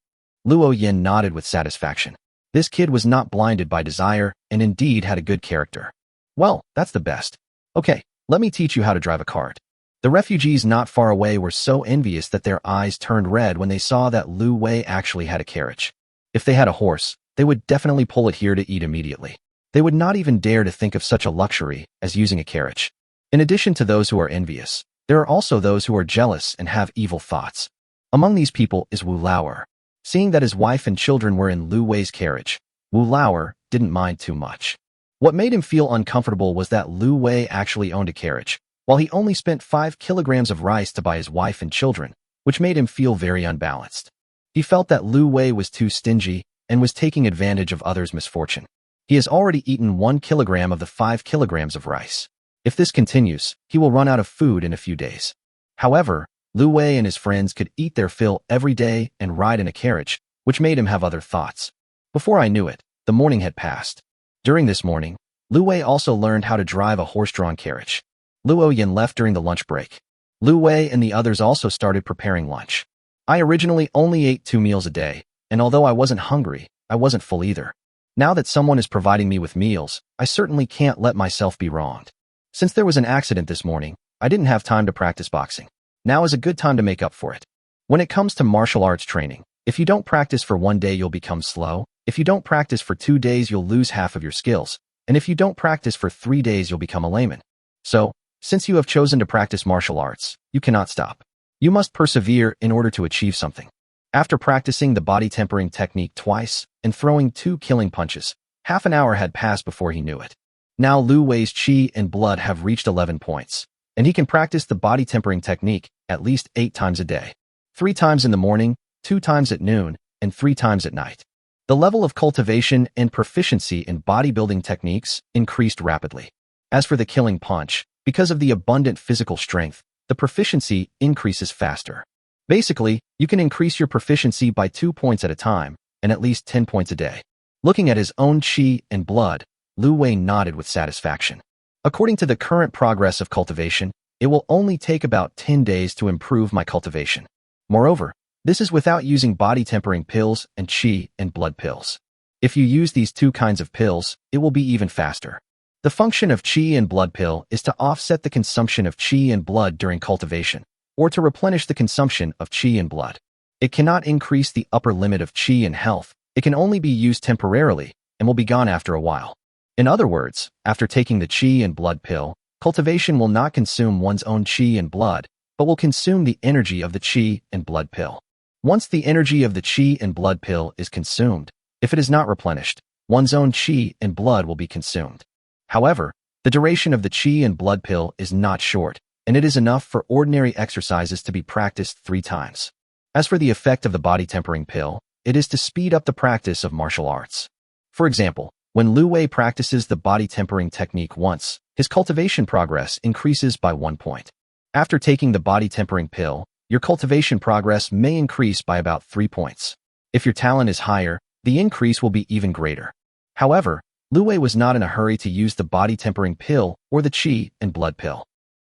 Luo Yin nodded with satisfaction. This kid was not blinded by desire and indeed had a good character. "Well, that's the best. Okay, let me teach you how to drive a cart." The refugees not far away were so envious that their eyes turned red when they saw that Lu Wei actually had a carriage. If they had a horse, they would definitely pull it here to eat immediately. They would not even dare to think of such a luxury as using a carriage. In addition to those who are envious, there are also those who are jealous and have evil thoughts. Among these people is Wu Lauer. Seeing that his wife and children were in Lu Wei's carriage, Wu Lauer didn't mind too much. What made him feel uncomfortable was that Lu Wei actually owned a carriage, while he only spent 5 kilograms of rice to buy his wife and children, which made him feel very unbalanced. He felt that Lu Wei was too stingy and was taking advantage of others' misfortune. He has already eaten 1 kilogram of the 5 kilograms of rice. If this continues, he will run out of food in a few days. However, Lu Wei and his friends could eat their fill every day and ride in a carriage, which made him have other thoughts. Before I knew it, the morning had passed. During this morning, Lu Wei also learned how to drive a horse-drawn carriage. Luo Yin left during the lunch break. Lu Wei and the others also started preparing lunch. I originally only ate 2 meals a day, and although I wasn't hungry, I wasn't full either. Now that someone is providing me with meals, I certainly can't let myself be wronged. Since there was an accident this morning, I didn't have time to practice boxing. Now is a good time to make up for it. When it comes to martial arts training, if you don't practice for 1 day, you'll become slow. If you don't practice for 2 days, you'll lose half of your skills. And if you don't practice for 3 days, you'll become a layman. So, since you have chosen to practice martial arts, you cannot stop. You must persevere in order to achieve something. After practicing the body tempering technique twice and throwing 2 killing punches, half an hour had passed before he knew it. Now Lu Wei's qi and blood have reached 11 points, and he can practice the body tempering technique at least 8 times a day. 3 times in the morning, 2 times at noon, and 3 times at night. The level of cultivation and proficiency in bodybuilding techniques increased rapidly. As for the killing punch, because of the abundant physical strength, the proficiency increases faster. Basically, you can increase your proficiency by 2 points at a time, and at least 10 points a day. Looking at his own qi and blood, Lu Wei nodded with satisfaction. According to the current progress of cultivation, It will only take about 10 days to improve my cultivation. Moreover, this is without using body tempering pills and qi and blood pills. If you use these two kinds of pills, it will be even faster. The function of qi and blood pill is to offset the consumption of qi and blood during cultivation, or to replenish the consumption of qi and blood. It cannot increase the upper limit of qi and health. It can only be used temporarily and will be gone after a while. In other words, after taking the qi and blood pill, cultivation will not consume one's own qi and blood, but will consume the energy of the qi and blood pill. Once the energy of the qi and blood pill is consumed, if it is not replenished, one's own qi and blood will be consumed. However, the duration of the qi and blood pill is not short, and it is enough for ordinary exercises to be practiced 3 times. As for the effect of the body tempering pill, it is to speed up the practice of martial arts. For example, when Lu Wei practices the body tempering technique once, his cultivation progress increases by 1 point. After taking the body tempering pill, your cultivation progress may increase by about 3 points. If your talent is higher, the increase will be even greater. However, Lu Wei was not in a hurry to use the body tempering pill or the qi and blood pill.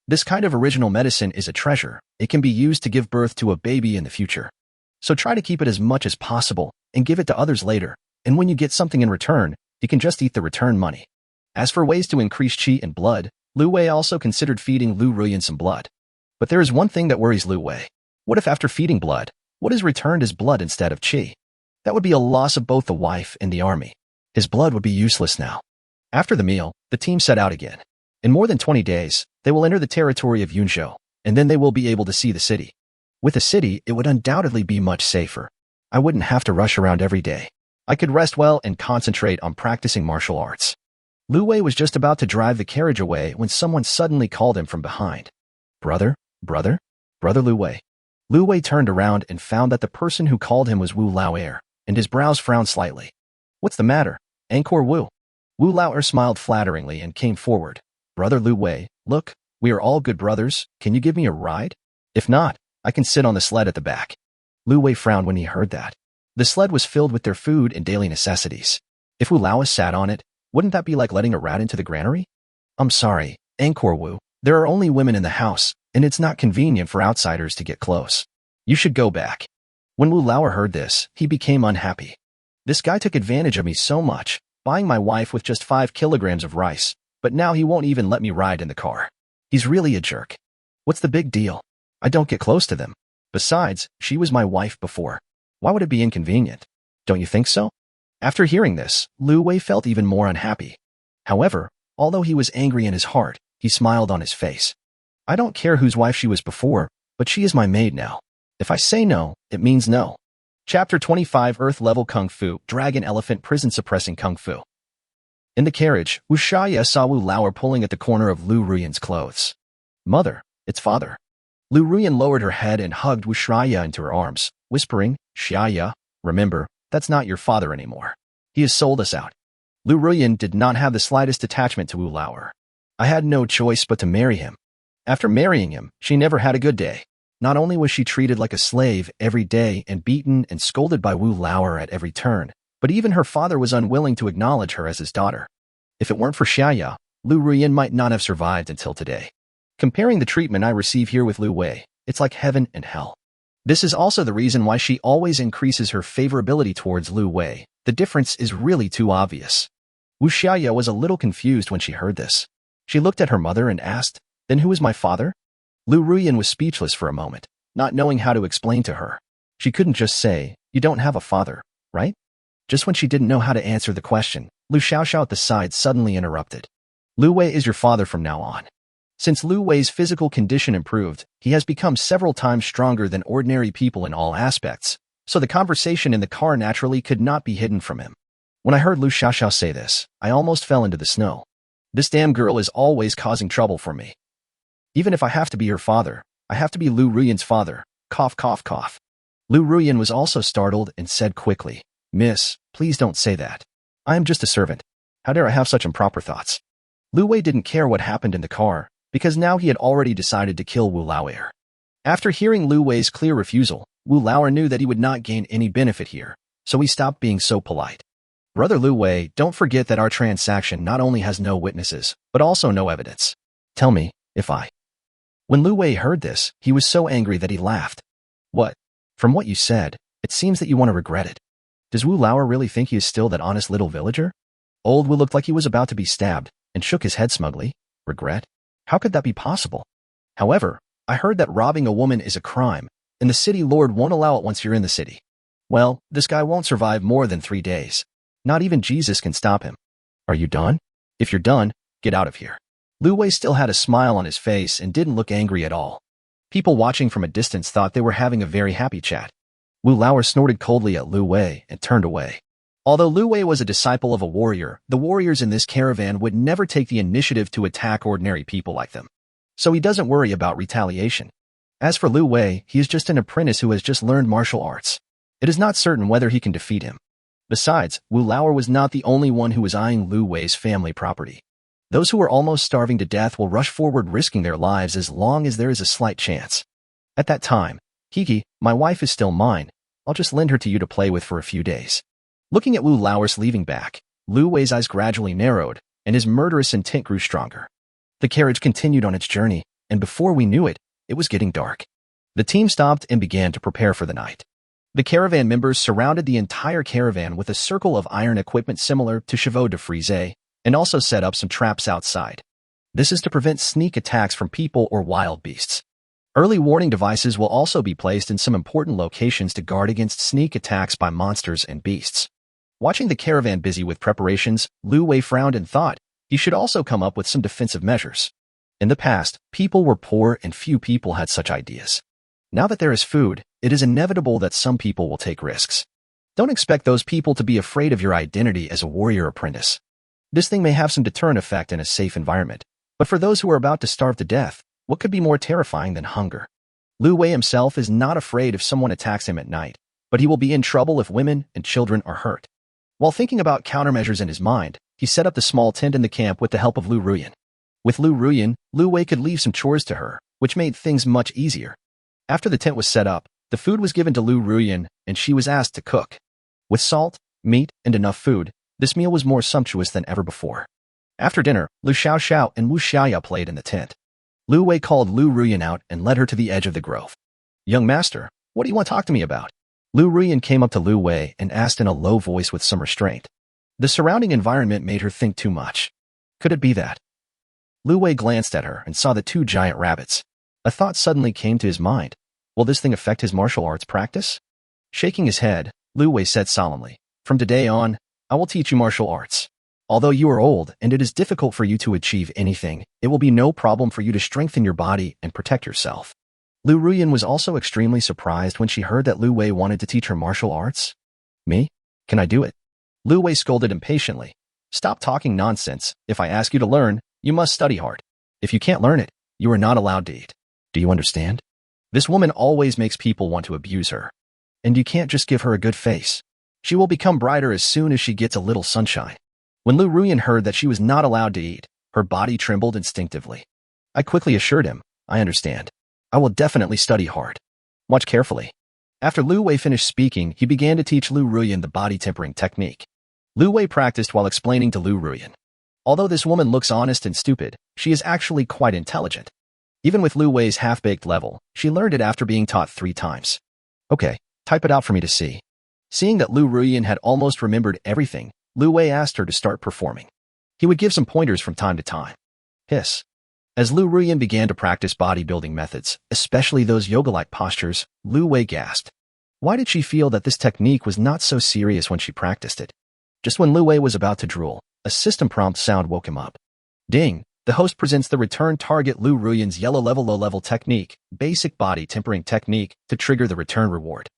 This kind of original medicine is a treasure. It can be used to give birth to a baby in the future. So try to keep it as much as possible and give it to others later, and when you get something in return, you can just eat the return money. As for ways to increase qi and blood, Lu Wei also considered feeding Lu Ruyan some blood. But there is one thing that worries Lu Wei. What if after feeding blood, what is returned is blood instead of qi? That would be a loss of both the wife and the army. His blood would be useless now. After the meal, the team set out again. In more than 20 days, they will enter the territory of Yunzhou, and then they will be able to see the city. With a city, it would undoubtedly be much safer. I wouldn't have to rush around every day. I could rest well and concentrate on practicing martial arts. Lu Wei was just about to drive the carriage away when someone suddenly called him from behind. Brother Lu Wei. Lu Wei turned around and found that the person who called him was Wu Lao'er, and his brows frowned slightly. What's the matter, Angkor Wu? Wu Lao'er smiled flatteringly and came forward. Brother Lu Wei, look, we are all good brothers. Can you give me a ride? If not, I can sit on the sled at the back. Lu Wei frowned when he heard that. The sled was filled with their food and daily necessities. If Wu Lao'er sat on it, wouldn't that be like letting a rat into the granary? I'm sorry, Angkor Wu. There are only women in the house, and it's not convenient for outsiders to get close. You should go back. When Wu Lao'er heard this, he became unhappy. This guy took advantage of me so much, buying my wife with just 5 kilograms of rice, but now he won't even let me ride in the car. He's really a jerk. What's the big deal? I don't get close to them. Besides, she was my wife before. Why would it be inconvenient? Don't you think so? After hearing this, Lu Wei felt even more unhappy. However, although he was angry in his heart, he smiled on his face. I don't care whose wife she was before, but she is my maid now. If I say no, it means no. Chapter 25 Earth Level Kung Fu, Dragon Elephant Prison Suppressing Kung Fu. In the carriage, Wu Shaya saw Wu Lao'er pulling at the corner of Lu Ruyan's clothes. Mother, it's father. Lu Ruyan lowered her head and hugged Wu Shaya into her arms, whispering, Shaya, remember, that's not your father anymore. He has sold us out. Lu Ruyan did not have the slightest attachment to Wu Lao'er. I had no choice but to marry him. After marrying him, she never had a good day. Not only was she treated like a slave every day and beaten and scolded by Wu Lao'er at every turn, but even her father was unwilling to acknowledge her as his daughter. If it weren't for Shaya, Lu Ruyan might not have survived until today. Comparing the treatment I receive here with Lu Wei, it's like heaven and hell. This is also the reason why she always increases her favorability towards Lu Wei. The difference is really too obvious. Wu Shaya was a little confused when she heard this. She looked at her mother and asked, then who is my father? Lu Ruyan was speechless for a moment, not knowing how to explain to her. She couldn't just say, you don't have a father, right? Just when she didn't know how to answer the question, Lu Xiaoxiao at the side suddenly interrupted. Lu Wei is your father from now on. Since Lu Wei's physical condition improved, he has become several times stronger than ordinary people in all aspects, so the conversation in the car naturally could not be hidden from him. When I heard Lu Xiaoxiao say this, I almost fell into the snow. This damn girl is always causing trouble for me. Even if I have to be her father, I have to be Lu Ruyan's father. Cough, cough, cough. Lu Ruyan was also startled and said quickly, Miss, please don't say that. I am just a servant. How dare I have such improper thoughts? Lu Wei didn't care what happened in the car, because now he had already decided to kill Wu Lao'er. After hearing Lu Wei's clear refusal, Wu Lao'er knew that he would not gain any benefit here, so he stopped being so polite. Brother Lu Wei, don't forget that our transaction not only has no witnesses, but also no evidence. Tell me, if I When Lu Wei heard this, he was so angry that he laughed. What? From what you said, it seems that you want to regret it. Does Wu Lauer really think he is still that honest little villager? Old Wu looked like he was about to be stabbed, and shook his head smugly. Regret? How could that be possible? However, I heard that robbing a woman is a crime, and the city lord won't allow it once you're in the city. Well, this guy won't survive more than 3 days. Not even Jesus can stop him. Are you done? If you're done, get out of here. Lu Wei still had a smile on his face and didn't look angry at all. People watching from a distance thought they were having a very happy chat. Wu Lauer snorted coldly at Lu Wei and turned away. Although Lu Wei was a disciple of a warrior, the warriors in this caravan would never take the initiative to attack ordinary people like them. So he doesn't worry about retaliation. As for Lu Wei, he is just an apprentice who has just learned martial arts. It is not certain whether he can defeat him. Besides, Wu Lauer was not the only one who was eyeing Lu Wei's family property. Those who are almost starving to death will rush forward risking their lives as long as there is a slight chance. At that time, Kiki, my wife is still mine. I'll just lend her to you to play with for a few days. Looking at Wu Lauer's leaving back, Lu Wei's eyes gradually narrowed, and his murderous intent grew stronger. The carriage continued on its journey, and before we knew it, it was getting dark. The team stopped and began to prepare for the night. The caravan members surrounded the entire caravan with a circle of iron equipment similar to chevaux de frise, and also set up some traps outside. This is to prevent sneak attacks from people or wild beasts. Early warning devices will also be placed in some important locations to guard against sneak attacks by monsters and beasts. Watching the caravan busy with preparations, Lu Wei frowned and thought he should also come up with some defensive measures. In the past, people were poor and few people had such ideas. Now that there is food, it is inevitable that some people will take risks. Don't expect those people to be afraid of your identity as a warrior apprentice. This thing may have some deterrent effect in a safe environment, but for those who are about to starve to death, what could be more terrifying than hunger? Lu Wei himself is not afraid if someone attacks him at night, but he will be in trouble if women and children are hurt. While thinking about countermeasures in his mind, he set up the small tent in the camp with the help of Lu Ruyan. With Lu Ruyan, Lu Wei could leave some chores to her, which made things much easier. After the tent was set up, the food was given to Lu Ruyan, and she was asked to cook. With salt, meat, and enough food, this meal was more sumptuous than ever before. After dinner, Lu Xiaoxiao and Wu Xiaoya played in the tent. Lu Wei called Lu Ruyan out and led her to the edge of the grove. Young master, what do you want to talk to me about? Lu Ruyan came up to Lu Wei and asked in a low voice with some restraint. The surrounding environment made her think too much. Could it be that? Lu Wei glanced at her and saw the 2 giant rabbits. A thought suddenly came to his mind. Will this thing affect his martial arts practice? Shaking his head, Lu Wei said solemnly, "From today on, I will teach you martial arts. Although you are old and it is difficult for you to achieve anything, it will be no problem for you to strengthen your body and protect yourself." Lu Ruyan was also extremely surprised when she heard that Lu Wei wanted to teach her martial arts. Me? Can I do it? Lu Wei scolded impatiently. Stop talking nonsense. If I ask you to learn, you must study hard. If you can't learn it, you are not allowed to eat. Do you understand? This woman always makes people want to abuse her. And you can't just give her a good face. She will become brighter as soon as she gets a little sunshine. When Lu Ruyan heard that she was not allowed to eat, her body trembled instinctively. I quickly assured him, I understand. I will definitely study hard. Watch carefully. After Lu Wei finished speaking, he began to teach Lu Ruyan the body tempering technique. Lu Wei practiced while explaining to Lu Ruyan. Although this woman looks honest and stupid, she is actually quite intelligent. Even with Lu Wei's half-baked level, she learned it after being taught 3 times. Okay, type it out for me to see. Seeing that Lu Ruyan had almost remembered everything, Lu Wei asked her to start performing. He would give some pointers from time to time. Hiss. As Lu Ruyan began to practice bodybuilding methods, especially those yoga-like postures, Lu Wei gasped. Why did she feel that this technique was not so serious when she practiced it? Just when Lu Wei was about to drool, a system prompt sound woke him up. Ding! The host presents the return target Lu Ruyan's yellow level low-level technique, basic body tempering technique, to trigger the return reward.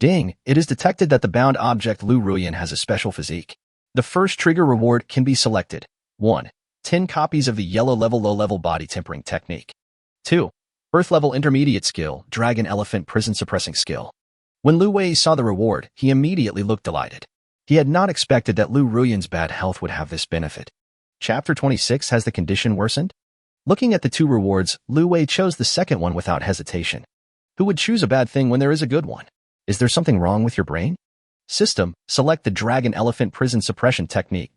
Ding! It is detected that the bound object Lu Ruyan has a special physique. The first trigger reward can be selected. 1. 10 copies of the yellow level low-level body tempering technique. 2. Earth level intermediate skill, dragon elephant prison suppressing skill. When Lu Wei saw the reward, he immediately looked delighted. He had not expected that Lu Ruyan's bad health would have this benefit. Chapter 26 Has the condition worsened? Looking at the 2 rewards, Lu Wei chose the second one without hesitation. Who would choose a bad thing when there is a good one? Is there something wrong with your brain? System, select the dragon elephant prison suppression technique.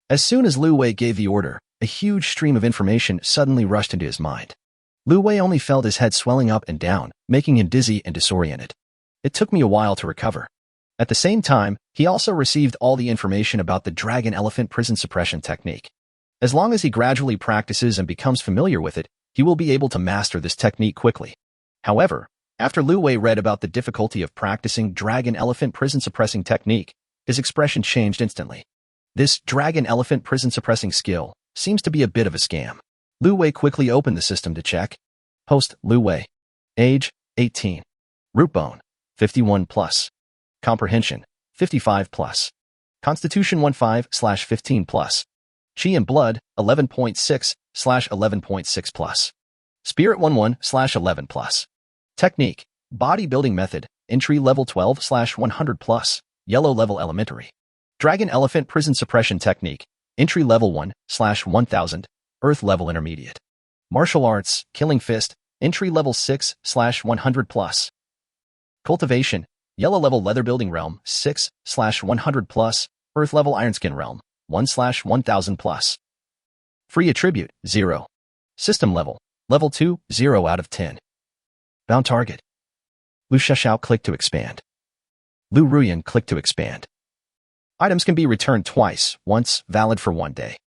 As soon as Lu Wei gave the order, a huge stream of information suddenly rushed into his mind. Lu Wei only felt his head swelling up and down, making him dizzy and disoriented. It took me a while to recover. At the same time, he also received all the information about the dragon elephant prison suppression technique. As long as he gradually practices and becomes familiar with it, he will be able to master this technique quickly. However, after Lu Wei read about the difficulty of practicing dragon elephant prison suppressing technique, his expression changed instantly. This dragon elephant prison suppressing skill seems to be a bit of a scam. Lu Wei quickly opened the system to check. Host Lu Wei. Age 18. Root bone 51 plus. Comprehension 55 plus. Constitution 15/15 plus. Chi and blood 11.6/11.6 plus. Spirit 11/11 plus. Technique, bodybuilding method, entry level 12/100 plus, yellow level elementary. Dragon elephant prison suppression technique, entry level 1/1000, earth level intermediate. Martial arts, killing fist, entry level 6/100 plus. Cultivation, yellow level leather building realm 6/100 plus, earth level ironskin realm 1/1000 plus. Free attribute 0. System level, level 2, 0 out of 10. Bound target. Lu Xiaoxiao click to expand. Lu Ruyan click to expand. Items can be returned twice, once, valid for 1 day.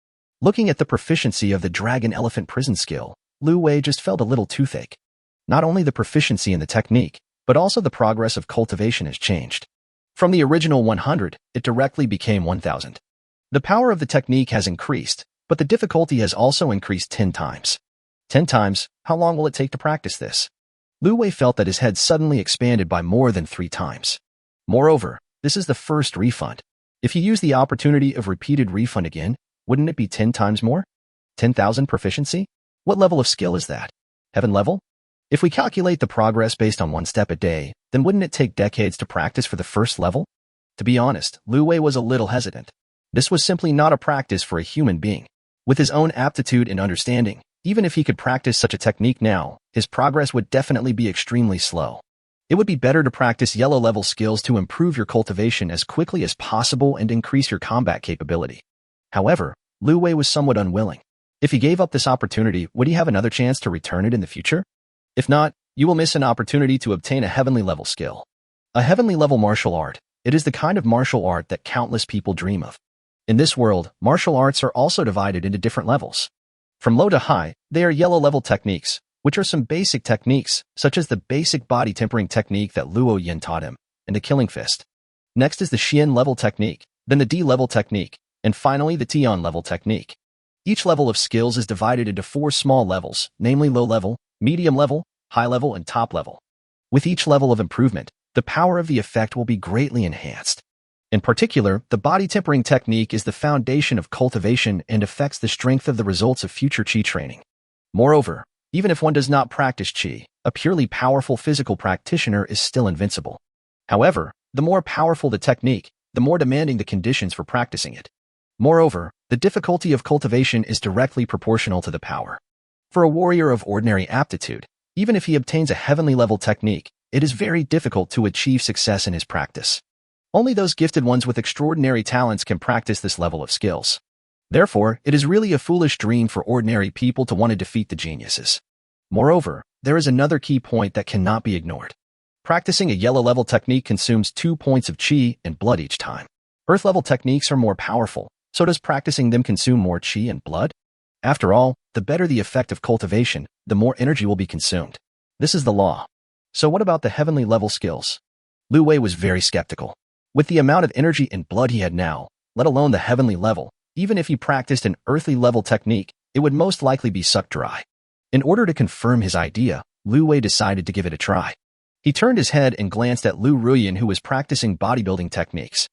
Looking at the proficiency of the dragon elephant prison skill, Lu Wei just felt a little toothache. Not only the proficiency in the technique, but also the progress of cultivation has changed. From the original 100, it directly became 1000. The power of the technique has increased, but the difficulty has also increased 10 times. 10 times? How long will it take to practice this? Lu Wei felt that his head suddenly expanded by more than 3 times. Moreover, this is the first refund. If you use the opportunity of repeated refund again, wouldn't it be 10 times more? 10,000 proficiency? What level of skill is that? Heaven level? If we calculate the progress based on 1 step a day, then wouldn't it take decades to practice for the first level? To be honest, Lu Wei was a little hesitant. This was simply not a practice for a human being. With his own aptitude and understanding, even if he could practice such a technique now, his progress would definitely be extremely slow. It would be better to practice yellow level skills to improve your cultivation as quickly as possible and increase your combat capability. However, Lu Wei was somewhat unwilling. If he gave up this opportunity, would he have another chance to return it in the future? If not, you will miss an opportunity to obtain a heavenly level skill. A heavenly level martial art. It is the kind of martial art that countless people dream of. In this world, martial arts are also divided into different levels. From low to high, they are yellow level techniques, which are some basic techniques, such as the basic body tempering technique that Luo Yin taught him, and the killing fist. Next is the Xian level technique, then the D level technique, and finally the Tian level technique. Each level of skills is divided into 4 small levels, namely low level, medium level, high level, and top level. With each level of improvement, the power of the effect will be greatly enhanced. In particular, the body tempering technique is the foundation of cultivation and affects the strength of the results of future Qi training. Moreover, even if one does not practice Qi, a purely powerful physical practitioner is still invincible. However, the more powerful the technique, the more demanding the conditions for practicing it. Moreover, the difficulty of cultivation is directly proportional to the power. For a warrior of ordinary aptitude, even if he obtains a heavenly level technique, it is very difficult to achieve success in his practice. Only those gifted ones with extraordinary talents can practice this level of skills. Therefore, it is really a foolish dream for ordinary people to want to defeat the geniuses. Moreover, there is another key point that cannot be ignored. Practicing a yellow level technique consumes 2 points of Qi and blood each time. Earth level techniques are more powerful, so does practicing them consume more Qi and blood? After all, the better the effect of cultivation, the more energy will be consumed. This is the law. So what about the heavenly level skills? Lu Wei was very skeptical. With the amount of energy and blood he had now, let alone the heavenly level, even if he practiced an earthly level technique, it would most likely be sucked dry. In order to confirm his idea, Lu Wei decided to give it a try. He turned his head and glanced at Lu Ruyan, who was practicing bodybuilding techniques.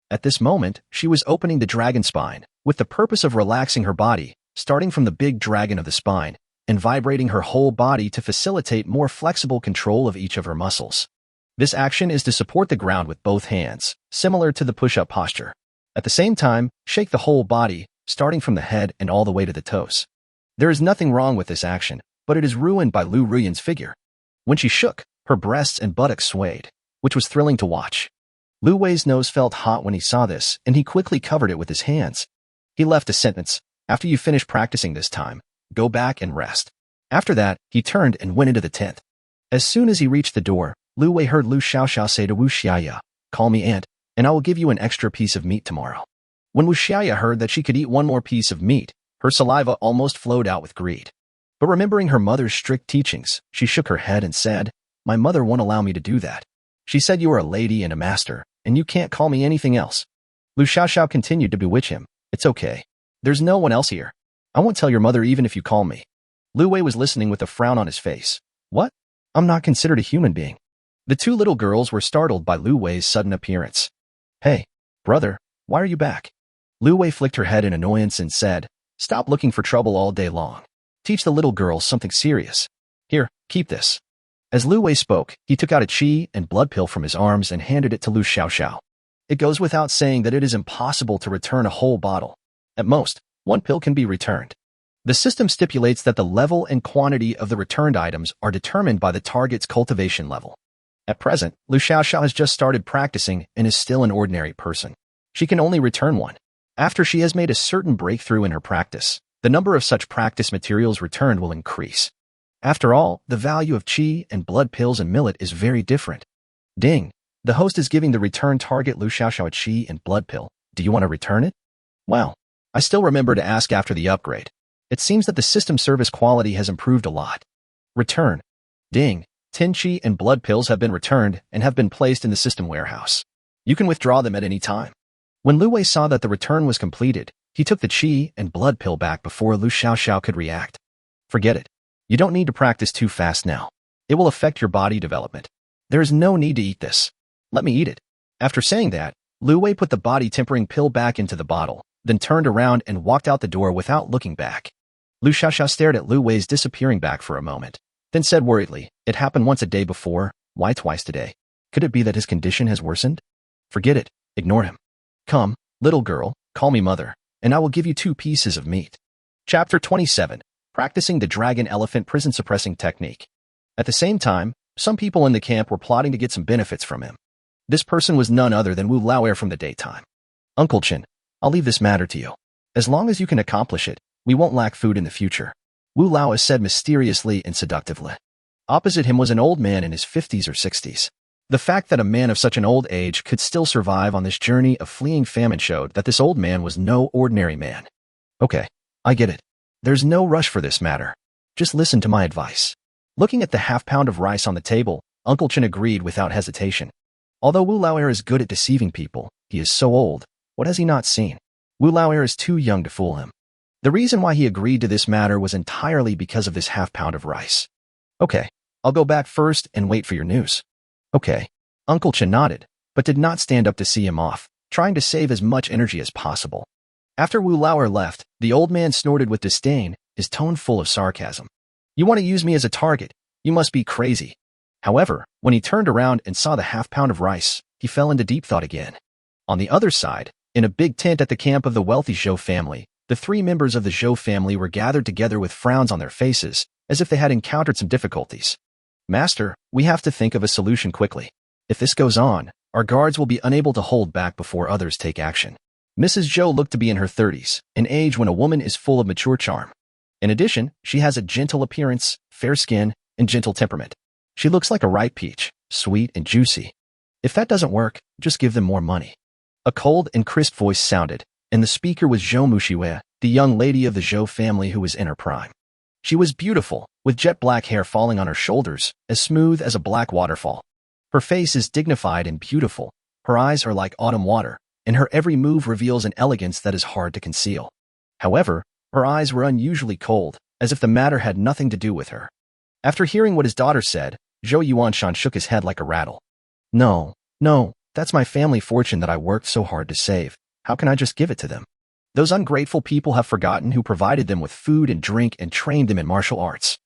At this moment, she was opening the dragon spine, with the purpose of relaxing her body, starting from the big dragon of the spine, and vibrating her whole body to facilitate more flexible control of each of her muscles. This action is to support the ground with both hands, similar to the push-up posture. At the same time, shake the whole body, starting from the head and all the way to the toes. There is nothing wrong with this action, but it is ruined by Lu Ruyan's figure. When she shook, her breasts and buttocks swayed, which was thrilling to watch. Lu Wei's nose felt hot when he saw this, and he quickly covered it with his hands. He left a sentence, "After you finish practicing this time, go back and rest." After that, he turned and went into the tent. As soon as he reached the door, Lu Wei heard Lu Xiaoxiao say to Wu Xiaya, "Call me aunt, and I will give you an extra piece of meat tomorrow." When Wu Xiaya heard that she could eat one more piece of meat, her saliva almost flowed out with greed. But remembering her mother's strict teachings, she shook her head and said, "My mother won't allow me to do that. She said you are a lady and a master, and you can't call me anything else." Lu Xiaoxiao continued to bewitch him. "It's okay. There's no one else here. I won't tell your mother even if you call me." Lu Wei was listening with a frown on his face. "What? I'm not considered a human being." The two little girls were startled by Lu Wei's sudden appearance. "Hey, brother, why are you back?" Lu Wei flicked her head in annoyance and said, "Stop looking for trouble all day long. Teach the little girls something serious. Here, keep this." As Lu Wei spoke, he took out a qi and blood pill from his arms and handed it to Lu Xiaoxiao. It goes without saying that it is impossible to return a whole bottle. At most, one pill can be returned. The system stipulates that the level and quantity of the returned items are determined by the target's cultivation level. At present, Lu Xiaoxiao has just started practicing and is still an ordinary person. She can only return one. After she has made a certain breakthrough in her practice, the number of such practice materials returned will increase. After all, the value of qi and blood pills and millet is very different. Ding! The host is giving the return target Lu Xiaoxiao a qi and blood pill. Do you want to return it? Well, I still remember to ask after the upgrade. It seems that the system service quality has improved a lot. Return. Ding! 10 qi and blood pills have been returned and have been placed in the system warehouse. You can withdraw them at any time. When Lu Wei saw that the return was completed, he took the qi and blood pill back before Lu Xiaoxiao could react. Forget it. You don't need to practice too fast now. It will affect your body development. There is no need to eat this. Let me eat it. After saying that, Lu Wei put the body-tempering pill back into the bottle, then turned around and walked out the door without looking back. Lu Xiaoxiao stared at Lu Wei's disappearing back for a moment, then said worriedly, "It happened once a day before, why twice today? Could it be that his condition has worsened? Forget it, ignore him. Come, little girl, call me mother, and I will give you 2 pieces of meat." Chapter 27. Practicing the Dragon Elephant Prison Suppressing Technique. At the same time, some people in the camp were plotting to get some benefits from him. This person was none other than Wu Laoer from the daytime. "Uncle Chen, I'll leave this matter to you. As long as you can accomplish it, we won't lack food in the future," Wu Laoer said mysteriously and seductively. Opposite him was an old man in his 50s or 60s. The fact that a man of such an old age could still survive on this journey of fleeing famine showed that this old man was no ordinary man. "Okay, I get it. There's no rush for this matter. Just listen to my advice." Looking at the half-pound of rice on the table, Uncle Chen agreed without hesitation. Although Wu Laoer is good at deceiving people, he is so old. What has he not seen? Wu Laoer is too young to fool him. The reason why he agreed to this matter was entirely because of this half-pound of rice. "Okay, I'll go back first and wait for your news." "Okay." Uncle Chen nodded, but did not stand up to see him off, trying to save as much energy as possible. After Wu Laoer left, the old man snorted with disdain, his tone full of sarcasm. "You want to use me as a target? You must be crazy." However, when he turned around and saw the half-pound of rice, he fell into deep thought again. On the other side, in a big tent at the camp of the wealthy Zhou family, the 3 members of the Zhou family were gathered together with frowns on their faces, as if they had encountered some difficulties. "Master, we have to think of a solution quickly. If this goes on, our guards will be unable to hold back before others take action." Mrs. Zhou looked to be in her 30s, an age when a woman is full of mature charm. In addition, she has a gentle appearance, fair skin, and gentle temperament. She looks like a ripe peach, sweet and juicy. If that doesn't work, just give them more money. A cold and crisp voice sounded, and the speaker was Zhou Muxiwei, the young lady of the Zhou family who was in her prime. She was beautiful, with jet black hair falling on her shoulders, as smooth as a black waterfall. Her face is dignified and beautiful, her eyes are like autumn water, and her every move reveals an elegance that is hard to conceal. However, her eyes were unusually cold, as if the matter had nothing to do with her. After hearing what his daughter said, Zhou Yuanshan shook his head like a rattle. No, that's my family fortune that I worked so hard to save. How can I just give it to them? Those ungrateful people have forgotten who provided them with food and drink and trained them in martial arts.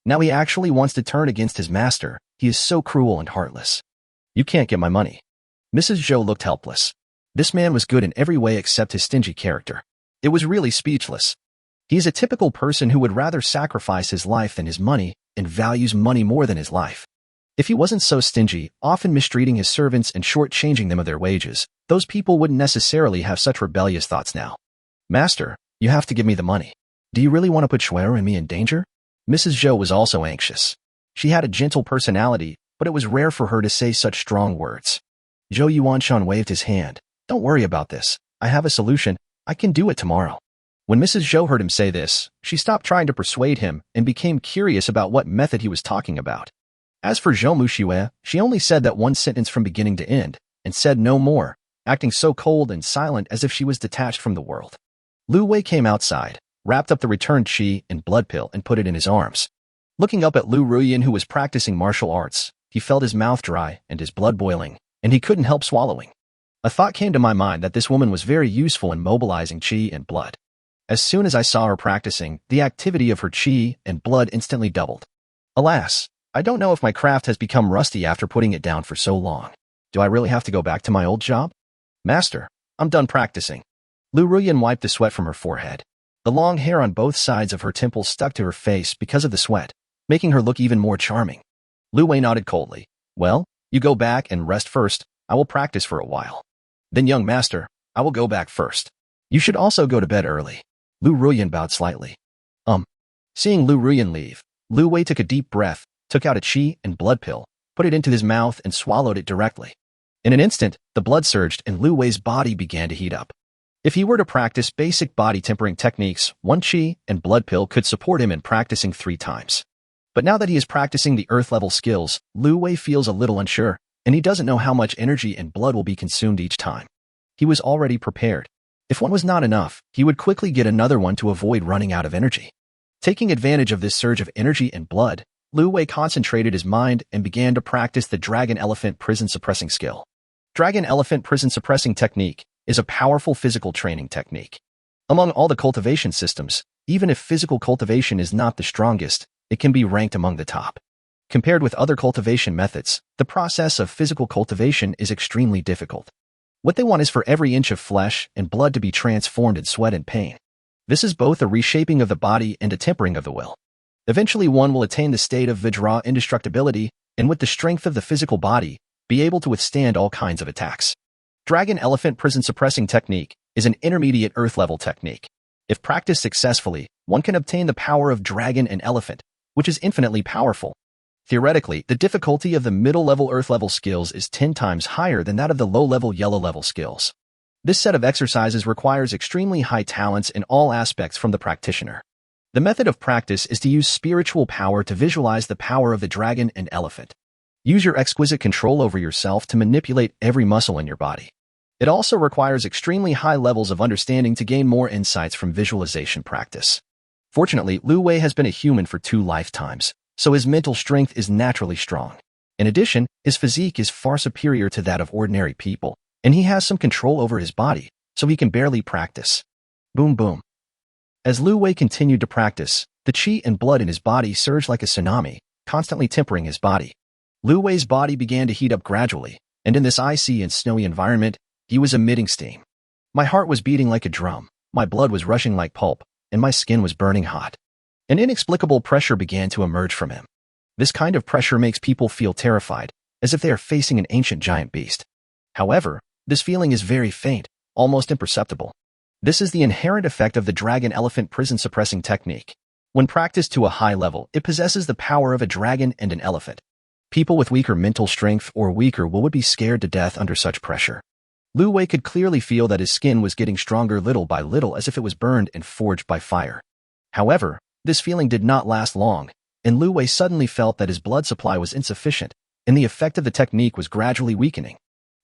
Now he actually wants to turn against his master. He is so cruel and heartless. You can't get my money. Mrs. Zhou looked helpless. This man was good in every way except his stingy character. It was really speechless. He is a typical person who would rather sacrifice his life than his money and values money more than his life. If he wasn't so stingy, often mistreating his servants and short-changing them of their wages, those people wouldn't necessarily have such rebellious thoughts now. Master, you have to give me the money. Do you really want to put Shuero and me in danger? Mrs. Zhou was also anxious. She had a gentle personality, but it was rare for her to say such strong words. Zhou Yuanshan waved his hand. Don't worry about this. I have a solution. I can do it tomorrow. When Mrs. Zhou heard him say this, she stopped trying to persuade him and became curious about what method he was talking about. As for Zhou Muxue, she only said that one sentence from beginning to end, and said no more, acting so cold and silent as if she was detached from the world. Lu Wei came outside, wrapped up the returned qi and blood pill and put it in his arms. Looking up at Lu Ruyan, who was practicing martial arts, he felt his mouth dry and his blood boiling, and he couldn't help swallowing. A thought came to my mind that this woman was very useful in mobilizing qi and blood. As soon as I saw her practicing, the activity of her qi and blood instantly doubled. Alas, I don't know if my craft has become rusty after putting it down for so long. Do I really have to go back to my old job? Master, I'm done practicing. Lu Ruyan wiped the sweat from her forehead. The long hair on both sides of her temples stuck to her face because of the sweat, making her look even more charming. Lu Wei nodded coldly. Well, you go back and rest first. I will practice for a while. Then, young master, I will go back first. You should also go to bed early. Lu Ruyan bowed slightly. Seeing Lu Ruyan leave, Lu Wei took a deep breath, took out a qi and blood pill, put it into his mouth and swallowed it directly. In an instant, the blood surged and Lu Wei's body began to heat up. If he were to practice basic body tempering techniques, one qi and blood pill could support him in practicing 3 times. But now that he is practicing the earth-level skills, Lu Wei feels a little unsure, and he doesn't know how much energy and blood will be consumed each time. He was already prepared. If one was not enough, he would quickly get another one to avoid running out of energy. Taking advantage of this surge of energy and blood, Lu Wei concentrated his mind and began to practice the Dragon-Elephant Prison Suppressing skill. Dragon-Elephant Prison Suppressing technique is a powerful physical training technique. Among all the cultivation systems, even if physical cultivation is not the strongest, it can be ranked among the top. Compared with other cultivation methods, the process of physical cultivation is extremely difficult. What they want is for every inch of flesh and blood to be transformed in sweat and pain. This is both a reshaping of the body and a tempering of the will. Eventually one will attain the state of Vajra indestructibility and with the strength of the physical body, be able to withstand all kinds of attacks. Dragon-Elephant Prison Suppressing technique is an intermediate earth-level technique. If practiced successfully, one can obtain the power of dragon and elephant, which is infinitely powerful. Theoretically, the difficulty of the middle-level earth-level skills is 10 times higher than that of the low-level yellow-level skills. This set of exercises requires extremely high talents in all aspects from the practitioner. The method of practice is to use spiritual power to visualize the power of the dragon and elephant. Use your exquisite control over yourself to manipulate every muscle in your body. It also requires extremely high levels of understanding to gain more insights from visualization practice. Fortunately, Lu Wei has been a human for 2 lifetimes, so his mental strength is naturally strong. In addition, his physique is far superior to that of ordinary people, and he has some control over his body, so he can barely practice. Boom boom. As Lu Wei continued to practice, the qi and blood in his body surged like a tsunami, constantly tempering his body. Lu Wei's body began to heat up gradually, and in this icy and snowy environment, he was emitting steam. My heart was beating like a drum, my blood was rushing like pulp, and my skin was burning hot. An inexplicable pressure began to emerge from him. This kind of pressure makes people feel terrified, as if they are facing an ancient giant beast. However, this feeling is very faint, almost imperceptible. This is the inherent effect of the Dragon-Elephant Prison Suppressing technique. When practiced to a high level, it possesses the power of a dragon and an elephant. People with weaker mental strength or weaker will would be scared to death under such pressure. Lu Wei could clearly feel that his skin was getting stronger little by little as if it was burned and forged by fire. However, this feeling did not last long, and Lu Wei suddenly felt that his blood supply was insufficient, and the effect of the technique was gradually weakening.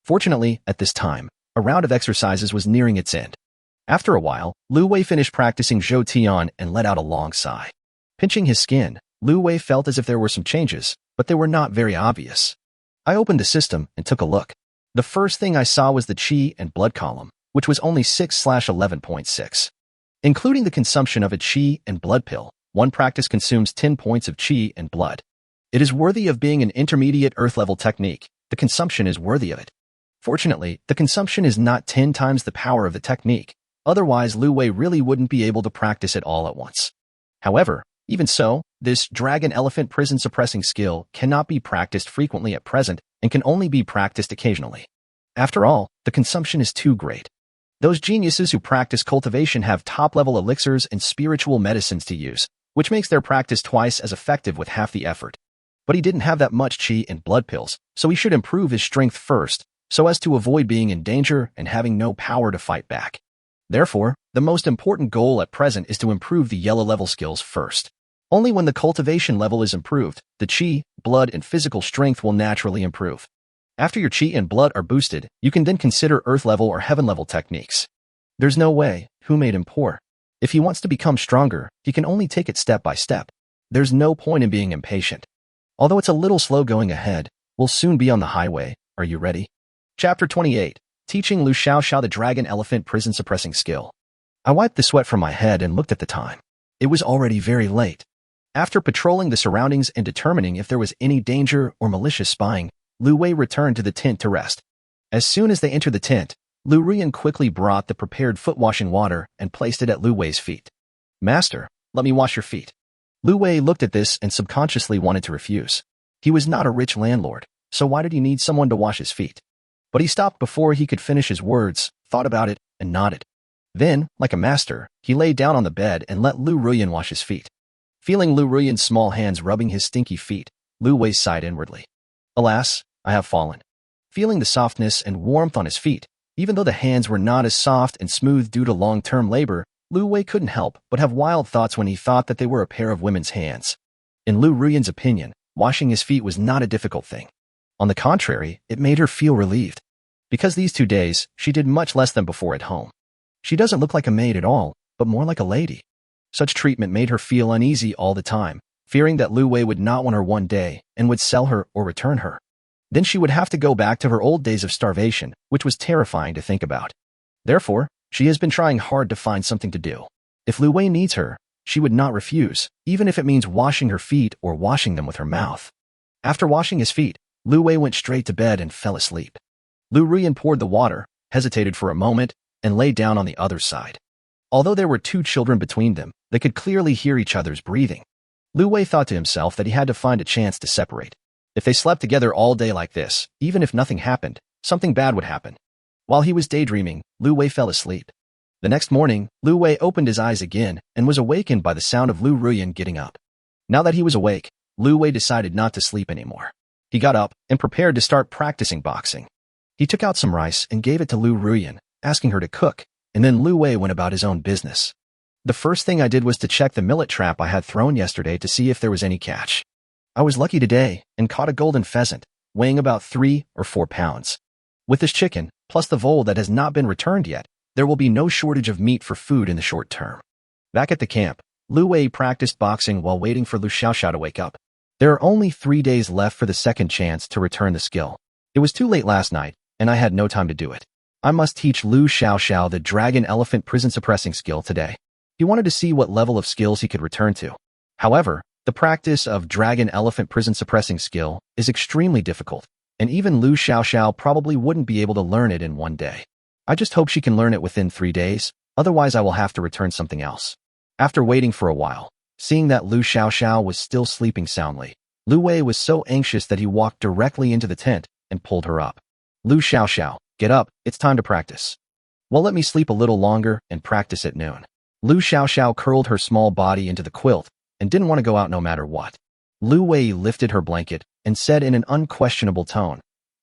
Fortunately, at this time, a round of exercises was nearing its end. After a while, Lu Wei finished practicing Zhou Tian and let out a long sigh. Pinching his skin, Lu Wei felt as if there were some changes, but they were not very obvious. I opened the system and took a look. The first thing I saw was the qi and blood column, which was only 6/11.6. Including the consumption of a qi and blood pill, one practice consumes 10 points of qi and blood. It is worthy of being an intermediate earth-level technique. The consumption is worthy of it. Fortunately, the consumption is not 10 times the power of the technique. Otherwise, Lu Wei really wouldn't be able to practice it all at once. However, even so, this Dragon-Elephant Prison Suppressing skill cannot be practiced frequently at present and can only be practiced occasionally. After all, the consumption is too great. Those geniuses who practice cultivation have top-level elixirs and spiritual medicines to use, which makes their practice twice as effective with half the effort. But he didn't have that much chi and blood pills, so he should improve his strength first, so as to avoid being in danger and having no power to fight back. Therefore, the most important goal at present is to improve the yellow level skills first. Only when the cultivation level is improved, the chi, blood, and physical strength will naturally improve. After your chi and blood are boosted, you can then consider earth level or heaven level techniques. There's no way, who made him poor? If he wants to become stronger, he can only take it step by step. There's no point in being impatient. Although it's a little slow going ahead, we'll soon be on the highway. Are you ready? Chapter 28. Teaching Lu Xiaoxiao the Dragon Elephant Prison Suppressing Skill. I wiped the sweat from my head and looked at the time. It was already very late. After patrolling the surroundings and determining if there was any danger or malicious spying, Lu Wei returned to the tent to rest. As soon as they entered the tent, Lu Rian quickly brought the prepared foot-washing water and placed it at Lu Wei's feet. "Master, let me wash your feet." Lu Wei looked at this and subconsciously wanted to refuse. He was not a rich landlord, so why did he need someone to wash his feet? But he stopped before he could finish his words, thought about it, and nodded. Then, like a master, he lay down on the bed and let Lu Ruyan wash his feet. Feeling Lu Ruyan's small hands rubbing his stinky feet, Lu Wei sighed inwardly. Alas, I have fallen. Feeling the softness and warmth on his feet, even though the hands were not as soft and smooth due to long-term labor, Lu Wei couldn't help but have wild thoughts when he thought that they were a pair of women's hands. In Lu Ruyan's opinion, washing his feet was not a difficult thing. On the contrary, it made her feel relieved. Because these 2 days, she did much less than before at home. She doesn't look like a maid at all, but more like a lady. Such treatment made her feel uneasy all the time, fearing that Lu Wei would not want her one day and would sell her or return her. Then she would have to go back to her old days of starvation, which was terrifying to think about. Therefore, she has been trying hard to find something to do. If Lu Wei needs her, she would not refuse, even if it means washing her feet or washing them with her mouth. After washing his feet, Lu Wei went straight to bed and fell asleep. Lu Ruyan poured the water, hesitated for a moment, and lay down on the other side. Although there were 2 children between them, they could clearly hear each other's breathing. Lu Wei thought to himself that he had to find a chance to separate. If they slept together all day like this, even if nothing happened, something bad would happen. While he was daydreaming, Lu Wei fell asleep. The next morning, Lu Wei opened his eyes again and was awakened by the sound of Lu Ruyan getting up. Now that he was awake, Lu Wei decided not to sleep anymore. He got up and prepared to start practicing boxing. He took out some rice and gave it to Lu Ruyan, asking her to cook, and then Lu Wei went about his own business. The first thing I did was to check the millet trap I had thrown yesterday to see if there was any catch. I was lucky today and caught a golden pheasant, weighing about 3 or 4 pounds. With this chicken, plus the vole that has not been returned yet, there will be no shortage of meat for food in the short term. Back at the camp, Lu Wei practiced boxing while waiting for Lu Xiaoxiao to wake up. There are only 3 days left for the second chance to return the skill. It was too late last night, and I had no time to do it. I must teach Lu Xiaoxiao the Dragon Elephant Prison Suppressing skill today. He wanted to see what level of skills he could return to. However, the practice of Dragon Elephant Prison Suppressing skill is extremely difficult, and even Lu Xiaoxiao probably wouldn't be able to learn it in 1 day. I just hope she can learn it within 3 days, otherwise I will have to return something else. After waiting for a while, seeing that Lu Xiaoxiao was still sleeping soundly, Lu Wei was so anxious that he walked directly into the tent and pulled her up. Lu Xiaoxiao, get up, it's time to practice. Well, let me sleep a little longer and practice at noon. Lu Xiaoxiao curled her small body into the quilt and didn't want to go out no matter what. Lu Wei lifted her blanket and said in an unquestionable tone,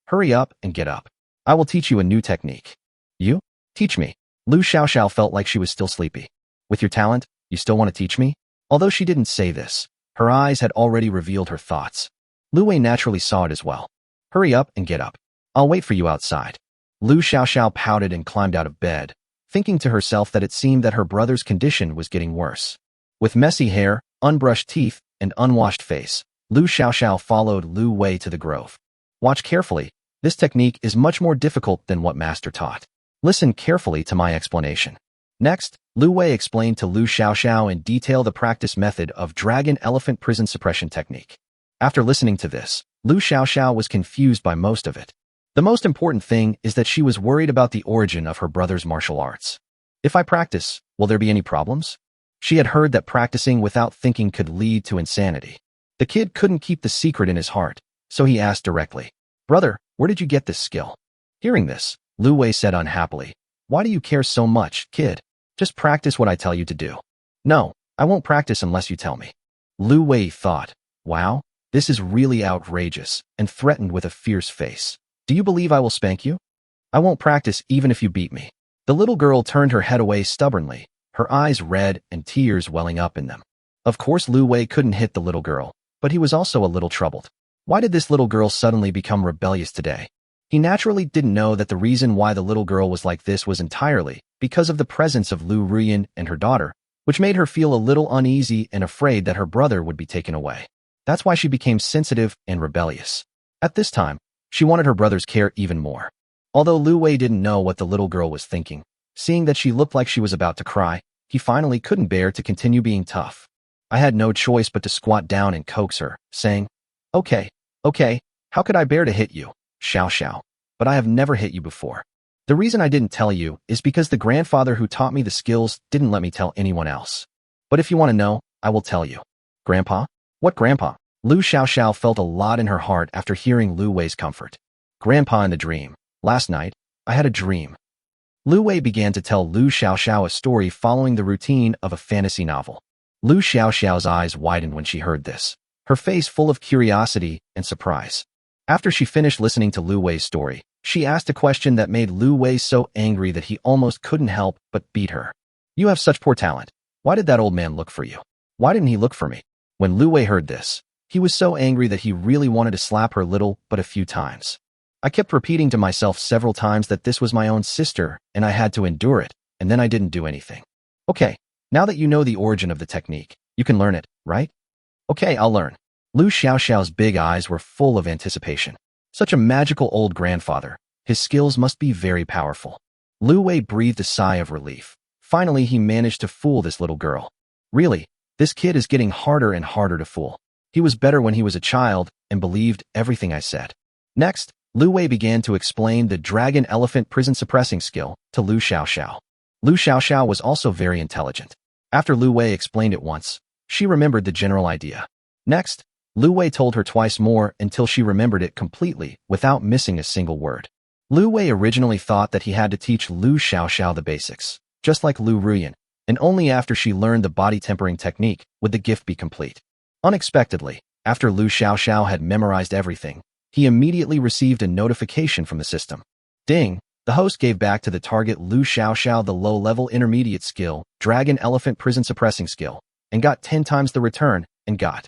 "Hurry up and get up. I will teach you a new technique." "You? Teach me." Lu Xiaoxiao felt like she was still sleepy. "With your talent, you still want to teach me?" Although she didn't say this, her eyes had already revealed her thoughts. Lu Wei naturally saw it as well. "Hurry up and get up. I'll wait for you outside." Lu Xiaoxiao pouted and climbed out of bed, thinking to herself that it seemed that her brother's condition was getting worse. With messy hair, unbrushed teeth, and unwashed face, Lu Xiaoxiao followed Lu Wei to the grove. "Watch carefully. This technique is much more difficult than what Master taught. Listen carefully to my explanation." Next, Lu Wei explained to Lu Xiaoxiao in detail the practice method of Dragon Elephant Prison Suppression technique. After listening to this, Lu Xiaoxiao was confused by most of it. The most important thing is that she was worried about the origin of her brother's martial arts. "If I practice, will there be any problems?" She had heard that practicing without thinking could lead to insanity. The kid couldn't keep the secret in his heart, so he asked directly, "Brother, where did you get this skill?" Hearing this, Lu Wei said unhappily, "Why do you care so much, kid? Just practice what I tell you to do." "No, I won't practice unless you tell me. Lu Wei thought, wow, this is really outrageous, and threatened with a fierce face. Do you believe I will spank you? I won't practice even if you beat me. The little girl turned her head away stubbornly, her eyes red and tears welling up in them. Of course Lu Wei couldn't hit the little girl, but he was also a little troubled. Why did this little girl suddenly become rebellious today? He naturally didn't know that the reason why the little girl was like this was entirely because of the presence of Lu Ruyan and her daughter, which made her feel a little uneasy and afraid that her brother would be taken away. That's why she became sensitive and rebellious. At this time, she wanted her brother's care even more. Although Lu Wei didn't know what the little girl was thinking, seeing that she looked like she was about to cry, he finally couldn't bear to continue being tough. I had no choice but to squat down and coax her, saying, Okay, how could I bear to hit you? Xiao, but I have never hit you before. The reason I didn't tell you is because the grandfather who taught me the skills didn't let me tell anyone else. But if you want to know, I will tell you. Grandpa? What grandpa? Lu Xiao felt a lot in her heart after hearing Lu Wei's comfort. Grandpa in the dream. Last night, I had a dream. Lu Wei began to tell Lu Xiao a story following the routine of a fantasy novel. Lu Xiao's eyes widened when she heard this, her face full of curiosity and surprise. After she finished listening to Lu Wei's story, she asked a question that made Lu Wei so angry that he almost couldn't help but beat her. You have such poor talent. Why did that old man look for you? Why didn't he look for me? When Lu Wei heard this, he was so angry that he really wanted to slap her little but a few times. I kept repeating to myself several times that this was my own sister and I had to endure it, and then I didn't do anything. Okay, now that you know the origin of the technique, you can learn it, right? Okay, I'll learn. Lu Xiao's big eyes were full of anticipation. Such a magical old grandfather, his skills must be very powerful. Lu Wei breathed a sigh of relief. Finally, he managed to fool this little girl. Really, this kid is getting harder and harder to fool. He was better when he was a child and believed everything I said. Next, Lu Wei began to explain the dragon elephant prison suppressing skill to Lu Xiao. Lu Xiao was also very intelligent. After Lu Wei explained it once, she remembered the general idea. Next, Lu Wei told her twice more until she remembered it completely without missing a single word. Lu Wei originally thought that he had to teach Lu Xiao the basics, just like Lu Ruyan, and only after she learned the body tempering technique would the gift be complete. Unexpectedly, after Lu Xiao had memorized everything, he immediately received a notification from the system. Ding! The host gave back to the target Lu Xiao the low-level intermediate skill, Dragon Elephant Prison Suppressing skill, and got 10 times the return, and got.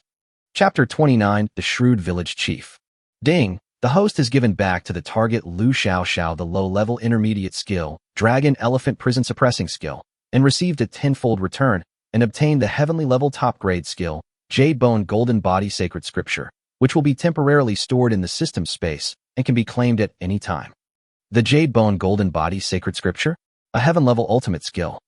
Chapter 29, The Shrewd Village Chief. Ding! The host has given back to the target Lu Xiao the low-level intermediate skill, Dragon Elephant Prison Suppressing skill, and received a tenfold return, and obtained the heavenly level top-grade skill, Jade Bone Golden Body Sacred Scripture, which will be temporarily stored in the system space and can be claimed at any time. The Jade Bone Golden Body Sacred Scripture? A heaven-level ultimate skill.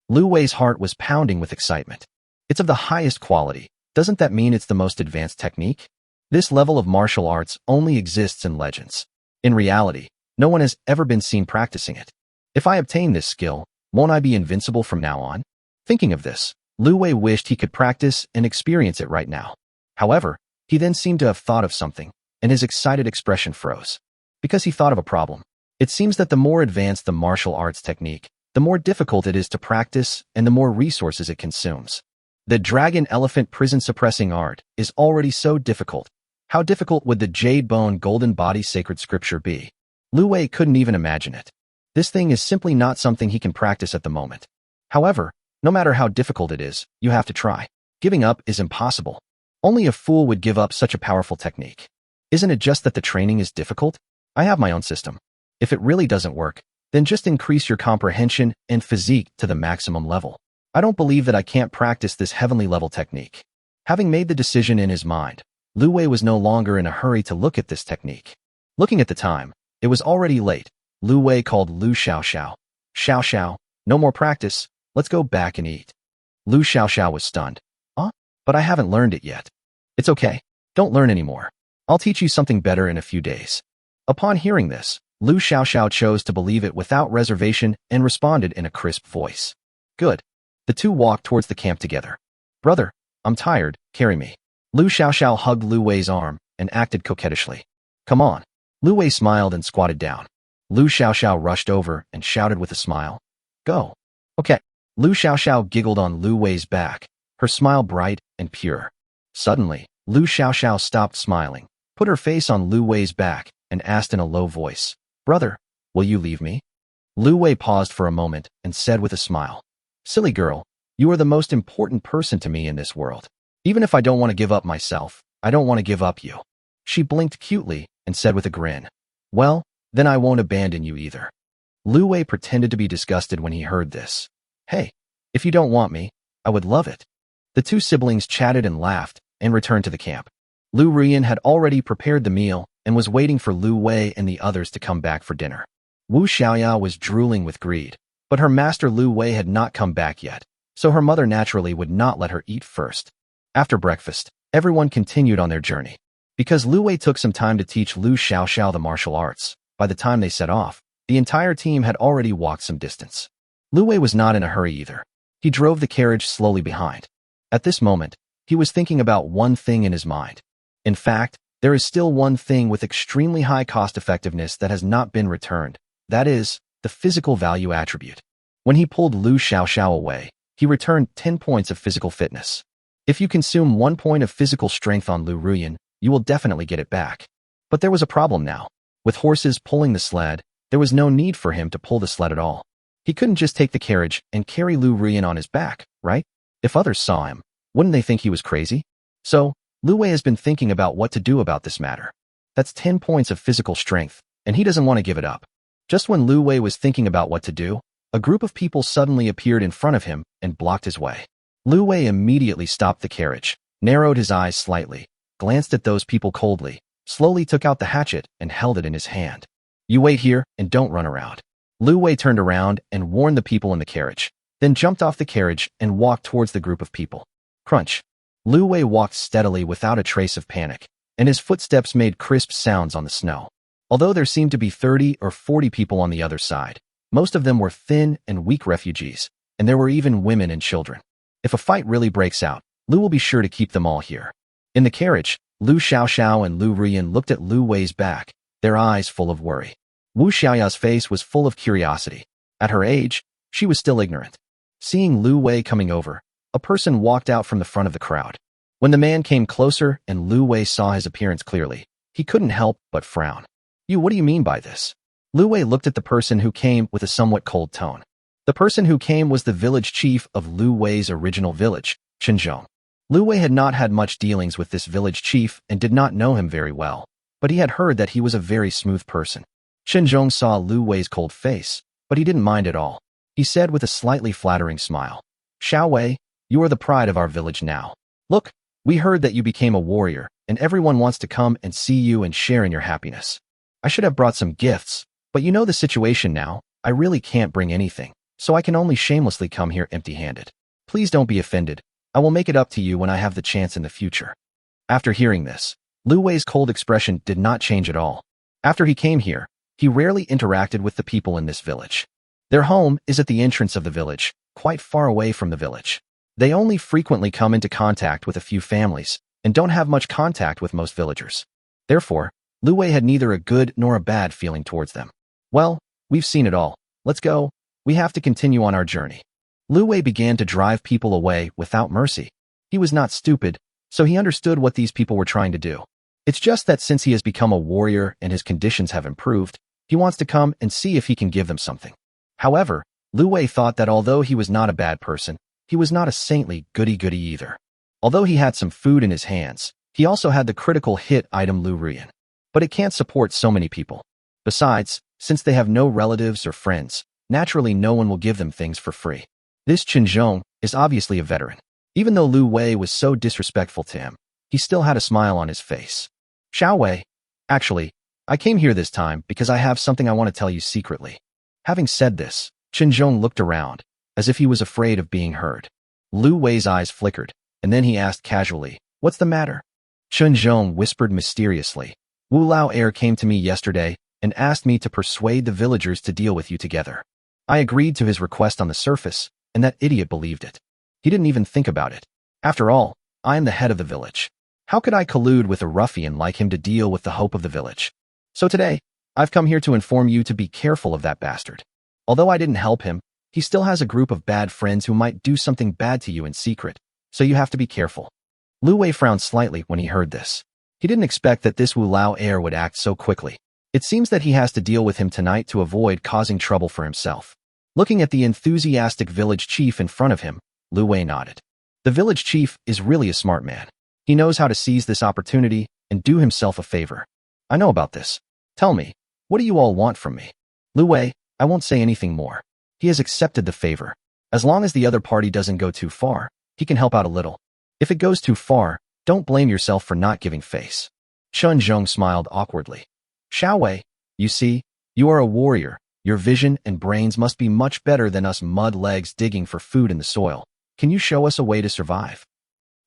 Lu Wei's heart was pounding with excitement. It's of the highest quality. Doesn't that mean it's the most advanced technique? This level of martial arts only exists in legends. In reality, no one has ever been seen practicing it. If I obtain this skill, won't I be invincible from now on? Thinking of this, Lu Wei wished he could practice and experience it right now. However, he then seemed to have thought of something, and his excited expression froze. Because he thought of a problem. It seems that the more advanced the martial arts technique, the more difficult it is to practice and the more resources it consumes. The Dragon Elephant Prison Suppressing art is already so difficult. How difficult would the Jade Bone Golden Body Sacred Scripture be? Lu Wei couldn't even imagine it. This thing is simply not something he can practice at the moment. However, no matter how difficult it is, you have to try. Giving up is impossible. Only a fool would give up such a powerful technique. Isn't it just that the training is difficult? I have my own system. If it really doesn't work, then just increase your comprehension and physique to the maximum level. I don't believe that I can't practice this heavenly level technique. Having made the decision in his mind, Lu Wei was no longer in a hurry to look at this technique. Looking at the time, it was already late. Lu Wei called Lu Xiao. Xiao, no more practice, let's go back and eat. Lu Xiao was stunned. Huh? But I haven't learned it yet. It's okay, don't learn anymore. I'll teach you something better in a few days. Upon hearing this, Lu Xiao chose to believe it without reservation and responded in a crisp voice. Good. The two walked towards the camp together. Brother, I'm tired, carry me. Lu Xiao hugged Lu Wei's arm and acted coquettishly. Come on. Lu Wei smiled and squatted down. Lu Xiao rushed over and shouted with a smile. Go. Okay. Lu Xiao giggled on Lu Wei's back, her smile bright and pure. Suddenly, Lu Xiaoxiao stopped smiling, put her face on Lu Wei's back, and asked in a low voice, "Brother, will you leave me?" Lu Wei paused for a moment and said with a smile, "Silly girl, you are the most important person to me in this world. Even if I don't want to give up myself, I don't want to give up you." She blinked cutely and said with a grin, "Well, then I won't abandon you either." Lu Wei pretended to be disgusted when he heard this. "Hey, if you don't want me, I would love it." The two siblings chatted and laughed and returned to the camp. Lu Ruyan had already prepared the meal and was waiting for Lu Wei and the others to come back for dinner. Wu Xiaoya was drooling with greed, but her master Lu Wei had not come back yet, so her mother naturally would not let her eat first. After breakfast, everyone continued on their journey. Because Lu Wei took some time to teach Lu Xiaoxiao the martial arts, by the time they set off, the entire team had already walked some distance. Lu Wei was not in a hurry either. He drove the carriage slowly behind. At this moment, he was thinking about one thing in his mind. In fact, there is still one thing with extremely high cost-effectiveness that has not been returned. That is, the physical value attribute. When he pulled Lu Xiaoxiao away, he returned 10 points of physical fitness. If you consume 1 point of physical strength on Lu Ruyan, you will definitely get it back. But there was a problem now. With horses pulling the sled, there was no need for him to pull the sled at all. He couldn't just take the carriage and carry Lu Ruyan on his back, right? If others saw him, wouldn't they think he was crazy? So, Lu Wei has been thinking about what to do about this matter. That's 10 points of physical strength, and he doesn't want to give it up. Just when Lu Wei was thinking about what to do, a group of people suddenly appeared in front of him and blocked his way. Lu Wei immediately stopped the carriage, narrowed his eyes slightly, glanced at those people coldly, slowly took out the hatchet and held it in his hand. "You wait here and don't run around." Lu Wei turned around and warned the people in the carriage, then jumped off the carriage and walked towards the group of people. Crunch. Lu Wei walked steadily without a trace of panic, and his footsteps made crisp sounds on the snow. Although there seemed to be 30 or 40 people on the other side, most of them were thin and weak refugees, and there were even women and children. If a fight really breaks out, Lu will be sure to keep them all here. In the carriage, Lu Xiaoxiao and Lu Ruyan looked at Lu Wei's back, their eyes full of worry. Wu Xiaoya's face was full of curiosity. At her age, she was still ignorant. Seeing Lu Wei coming over, a person walked out from the front of the crowd. When the man came closer and Lu Wei saw his appearance clearly, he couldn't help but frown. What do you mean by this?" Lu Wei looked at the person who came with a somewhat cold tone. The person who came was the village chief of Lu Wei's original village, Chinzhong. Lu Wei had not had much dealings with this village chief and did not know him very well, but he had heard that he was a very smooth person. Chinzhong saw Lu Wei's cold face, but he didn't mind at all. He said with a slightly flattering smile, "Xiao Wei, you are the pride of our village now. Look, we heard that you became a warrior, and everyone wants to come and see you and share in your happiness. I should have brought some gifts, but you know the situation now, I really can't bring anything, so I can only shamelessly come here empty-handed. Please don't be offended, I will make it up to you when I have the chance in the future." After hearing this, Lu Wei's cold expression did not change at all. After he came here, he rarely interacted with the people in this village. Their home is at the entrance of the village, quite far away from the village. They only frequently come into contact with a few families, and don't have much contact with most villagers. Therefore, Lu Wei had neither a good nor a bad feeling towards them. "Well, we've seen it all. Let's go. We have to continue on our journey." Lu Wei began to drive people away without mercy. He was not stupid, so he understood what these people were trying to do. It's just that since he has become a warrior and his conditions have improved, he wants to come and see if he can give them something. However, Lu Wei thought that although he was not a bad person, he was not a saintly goody-goody either. Although he had some food in his hands, he also had the critical hit item Lu Ruyan. But it can't support so many people. Besides, since they have no relatives or friends, naturally no one will give them things for free. This Chinzhong is obviously a veteran. Even though Lu Wei was so disrespectful to him, he still had a smile on his face. "Xiao Wei, actually, I came here this time because I have something I want to tell you secretly." Having said this, Chinzhong looked around, as if he was afraid of being heard. Lu Wei's eyes flickered, and then he asked casually, "What's the matter?" Chinzhong whispered mysteriously, "Wu Lao Air came to me yesterday and asked me to persuade the villagers to deal with you together. I agreed to his request on the surface, and that idiot believed it. He didn't even think about it. After all, I am the head of the village. How could I collude with a ruffian like him to deal with the hope of the village? So today, I've come here to inform you to be careful of that bastard. Although I didn't help him, he still has a group of bad friends who might do something bad to you in secret, so you have to be careful. Lu Wei frowned slightly when he heard this. He didn't expect that this Wu Lao heir would act so quickly. It seems that he has to deal with him tonight to avoid causing trouble for himself. Looking at the enthusiastic village chief in front of him, Lu Wei nodded. The village chief is really a smart man. He knows how to seize this opportunity and do himself a favor. I know about this. Tell me, what do you all want from me? Lu Wei, I won't say anything more. He has accepted the favor. As long as the other party doesn't go too far, he can help out a little. If it goes too far, don't blame yourself for not giving face. Chen Zhong smiled awkwardly. Xiao Wei, you see, you are a warrior. Your vision and brains must be much better than us mud legs digging for food in the soil. Can you show us a way to survive?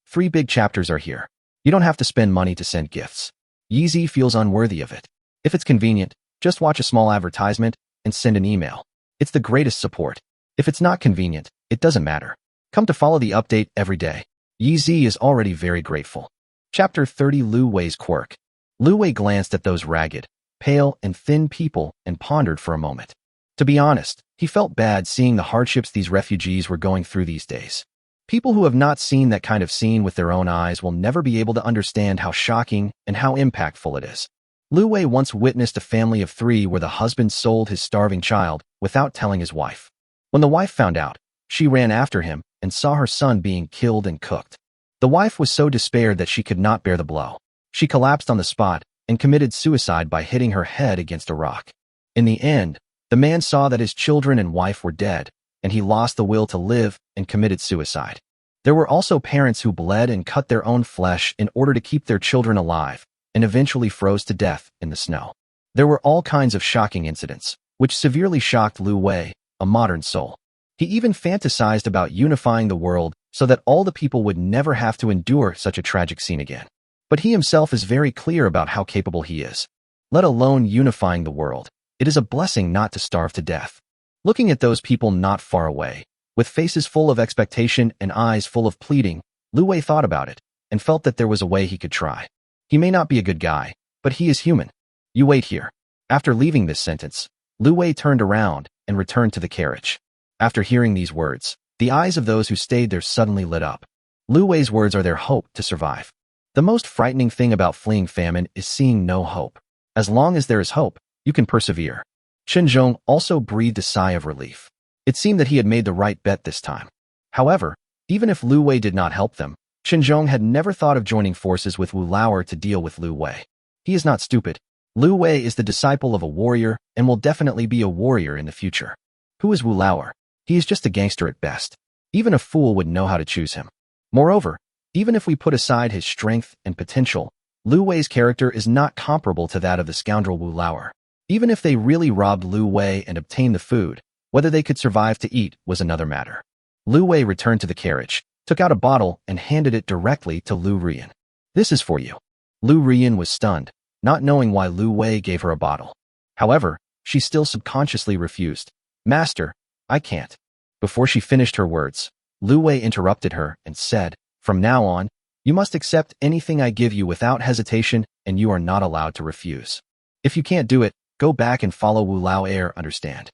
3 big chapters are here. You don't have to spend money to send gifts. Yeezy feels unworthy of it. If it's convenient, just watch a small advertisement and send an email. It's the greatest support. If it's not convenient, it doesn't matter. Come to follow the update every day. Yeezy is already very grateful. Chapter 30 Lu Wei's Quirk. Lu Wei glanced at those ragged, pale, and thin people and pondered for a moment. To be honest, he felt bad seeing the hardships these refugees were going through these days. People who have not seen that kind of scene with their own eyes will never be able to understand how shocking and how impactful it is. Lu Wei once witnessed a family of 3 where the husband sold his starving child without telling his wife. When the wife found out, she ran after him and saw her son being killed and cooked. The wife was so despaired that she could not bear the blow. She collapsed on the spot and committed suicide by hitting her head against a rock. In the end, the man saw that his children and wife were dead, and he lost the will to live and committed suicide. There were also parents who bled and cut their own flesh in order to keep their children alive, and eventually froze to death in the snow. There were all kinds of shocking incidents, which severely shocked Lu Wei, a modern soul. He even fantasized about unifying the world so that all the people would never have to endure such a tragic scene again. But he himself is very clear about how capable he is. Let alone unifying the world, it is a blessing not to starve to death. Looking at those people not far away, with faces full of expectation and eyes full of pleading, Lu Wei thought about it and felt that there was a way he could try. He may not be a good guy, but he is human. You wait here. After leaving this sentence, Lu Wei turned around and returned to the carriage. After hearing these words, the eyes of those who stayed there suddenly lit up. Lu Wei's words are their hope to survive. The most frightening thing about fleeing famine is seeing no hope. As long as there is hope, you can persevere. Chen Zhong also breathed a sigh of relief. It seemed that he had made the right bet this time. However, even if Lu Wei did not help them, Chen Zhong had never thought of joining forces with Wu Lauer to deal with Lu Wei. He is not stupid. Lu Wei is the disciple of a warrior and will definitely be a warrior in the future. Who is Wu Lauer? He is just a gangster at best. Even a fool would know how to choose him. Moreover, even if we put aside his strength and potential, Lu Wei's character is not comparable to that of the scoundrel Wu Lauer. Even if they really robbed Lu Wei and obtained the food, whether they could survive to eat was another matter. Lu Wei returned to the carriage, took out a bottle and handed it directly to Lu Rian. This is for you. Lu Rian was stunned, not knowing why Lu Wei gave her a bottle. However, she still subconsciously refused. Master, I can't. Before she finished her words, Lu Wei interrupted her and said, from now on, you must accept anything I give you without hesitation and you are not allowed to refuse. If you can't do it, go back and follow Wu Lao heir, understand?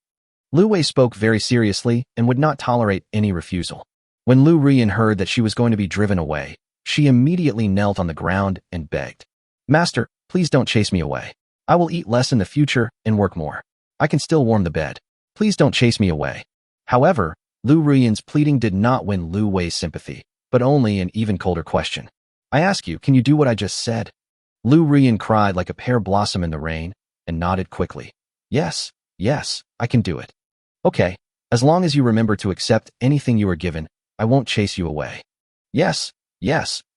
Lu Wei spoke very seriously and would not tolerate any refusal. When Lu Rian heard that she was going to be driven away, she immediately knelt on the ground and begged. Master, please don't chase me away. I will eat less in the future and work more. I can still warm the bed. Please don't chase me away. However, Lu Rian's pleading did not win Lu Wei's sympathy, but only an even colder question. I ask you, can you do what I just said? Lu Rian cried like a pear blossom in the rain and nodded quickly. Yes, I can do it. Okay, as long as you remember to accept anything you are given, I won't chase you away. Yes,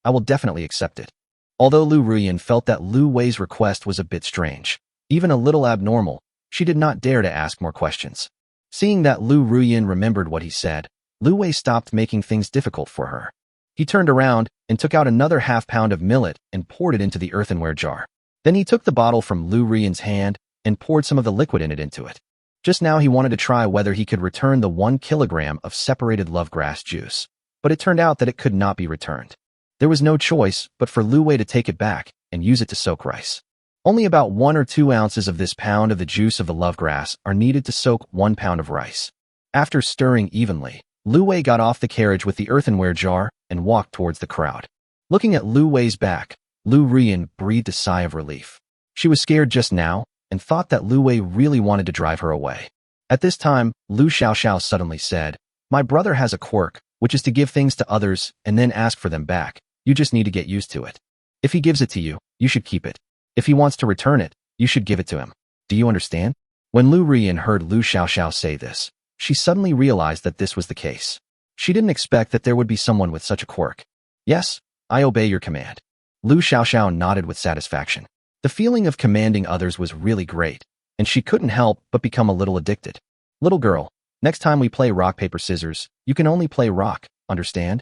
I will definitely accept it. Although Lu Rian felt that Lu Wei's request was a bit strange, even a little abnormal, she did not dare to ask more questions. Seeing that Lu Rian remembered what he said, Lu Wei stopped making things difficult for her. He turned around and took out another half-pound of millet and poured it into the earthenware jar. Then he took the bottle from Lu Rian's hand and poured some of the liquid in it into it. Just now he wanted to try whether he could return the 1 kilogram of separated lovegrass juice, but it turned out that it could not be returned. There was no choice but for Lu Wei to take it back and use it to soak rice. Only about 1 or 2 ounces of this pound of the juice of the lovegrass are needed to soak 1 pound of rice. After stirring evenly, Lu Wei got off the carriage with the earthenware jar and walked towards the crowd. Looking at Lu Wei's back, Lu Rian breathed a sigh of relief. She was scared just now and thought that Lu Wei really wanted to drive her away. At this time, Lu Xiaoxiao suddenly said, "My brother has a quirk, which is to give things to others and then ask for them back. You just need to get used to it. If he gives it to you, you should keep it. If he wants to return it, you should give it to him. Do you understand?" When Lu Rian heard Lu Xiaoxiao say this, she suddenly realized that this was the case. She didn't expect that there would be someone with such a quirk. "Yes, I obey your command." Lu Xiaoxiao nodded with satisfaction. The feeling of commanding others was really great, and she couldn't help but become a little addicted. "Little girl, next time we play rock, paper, scissors, you can only play rock, understand?"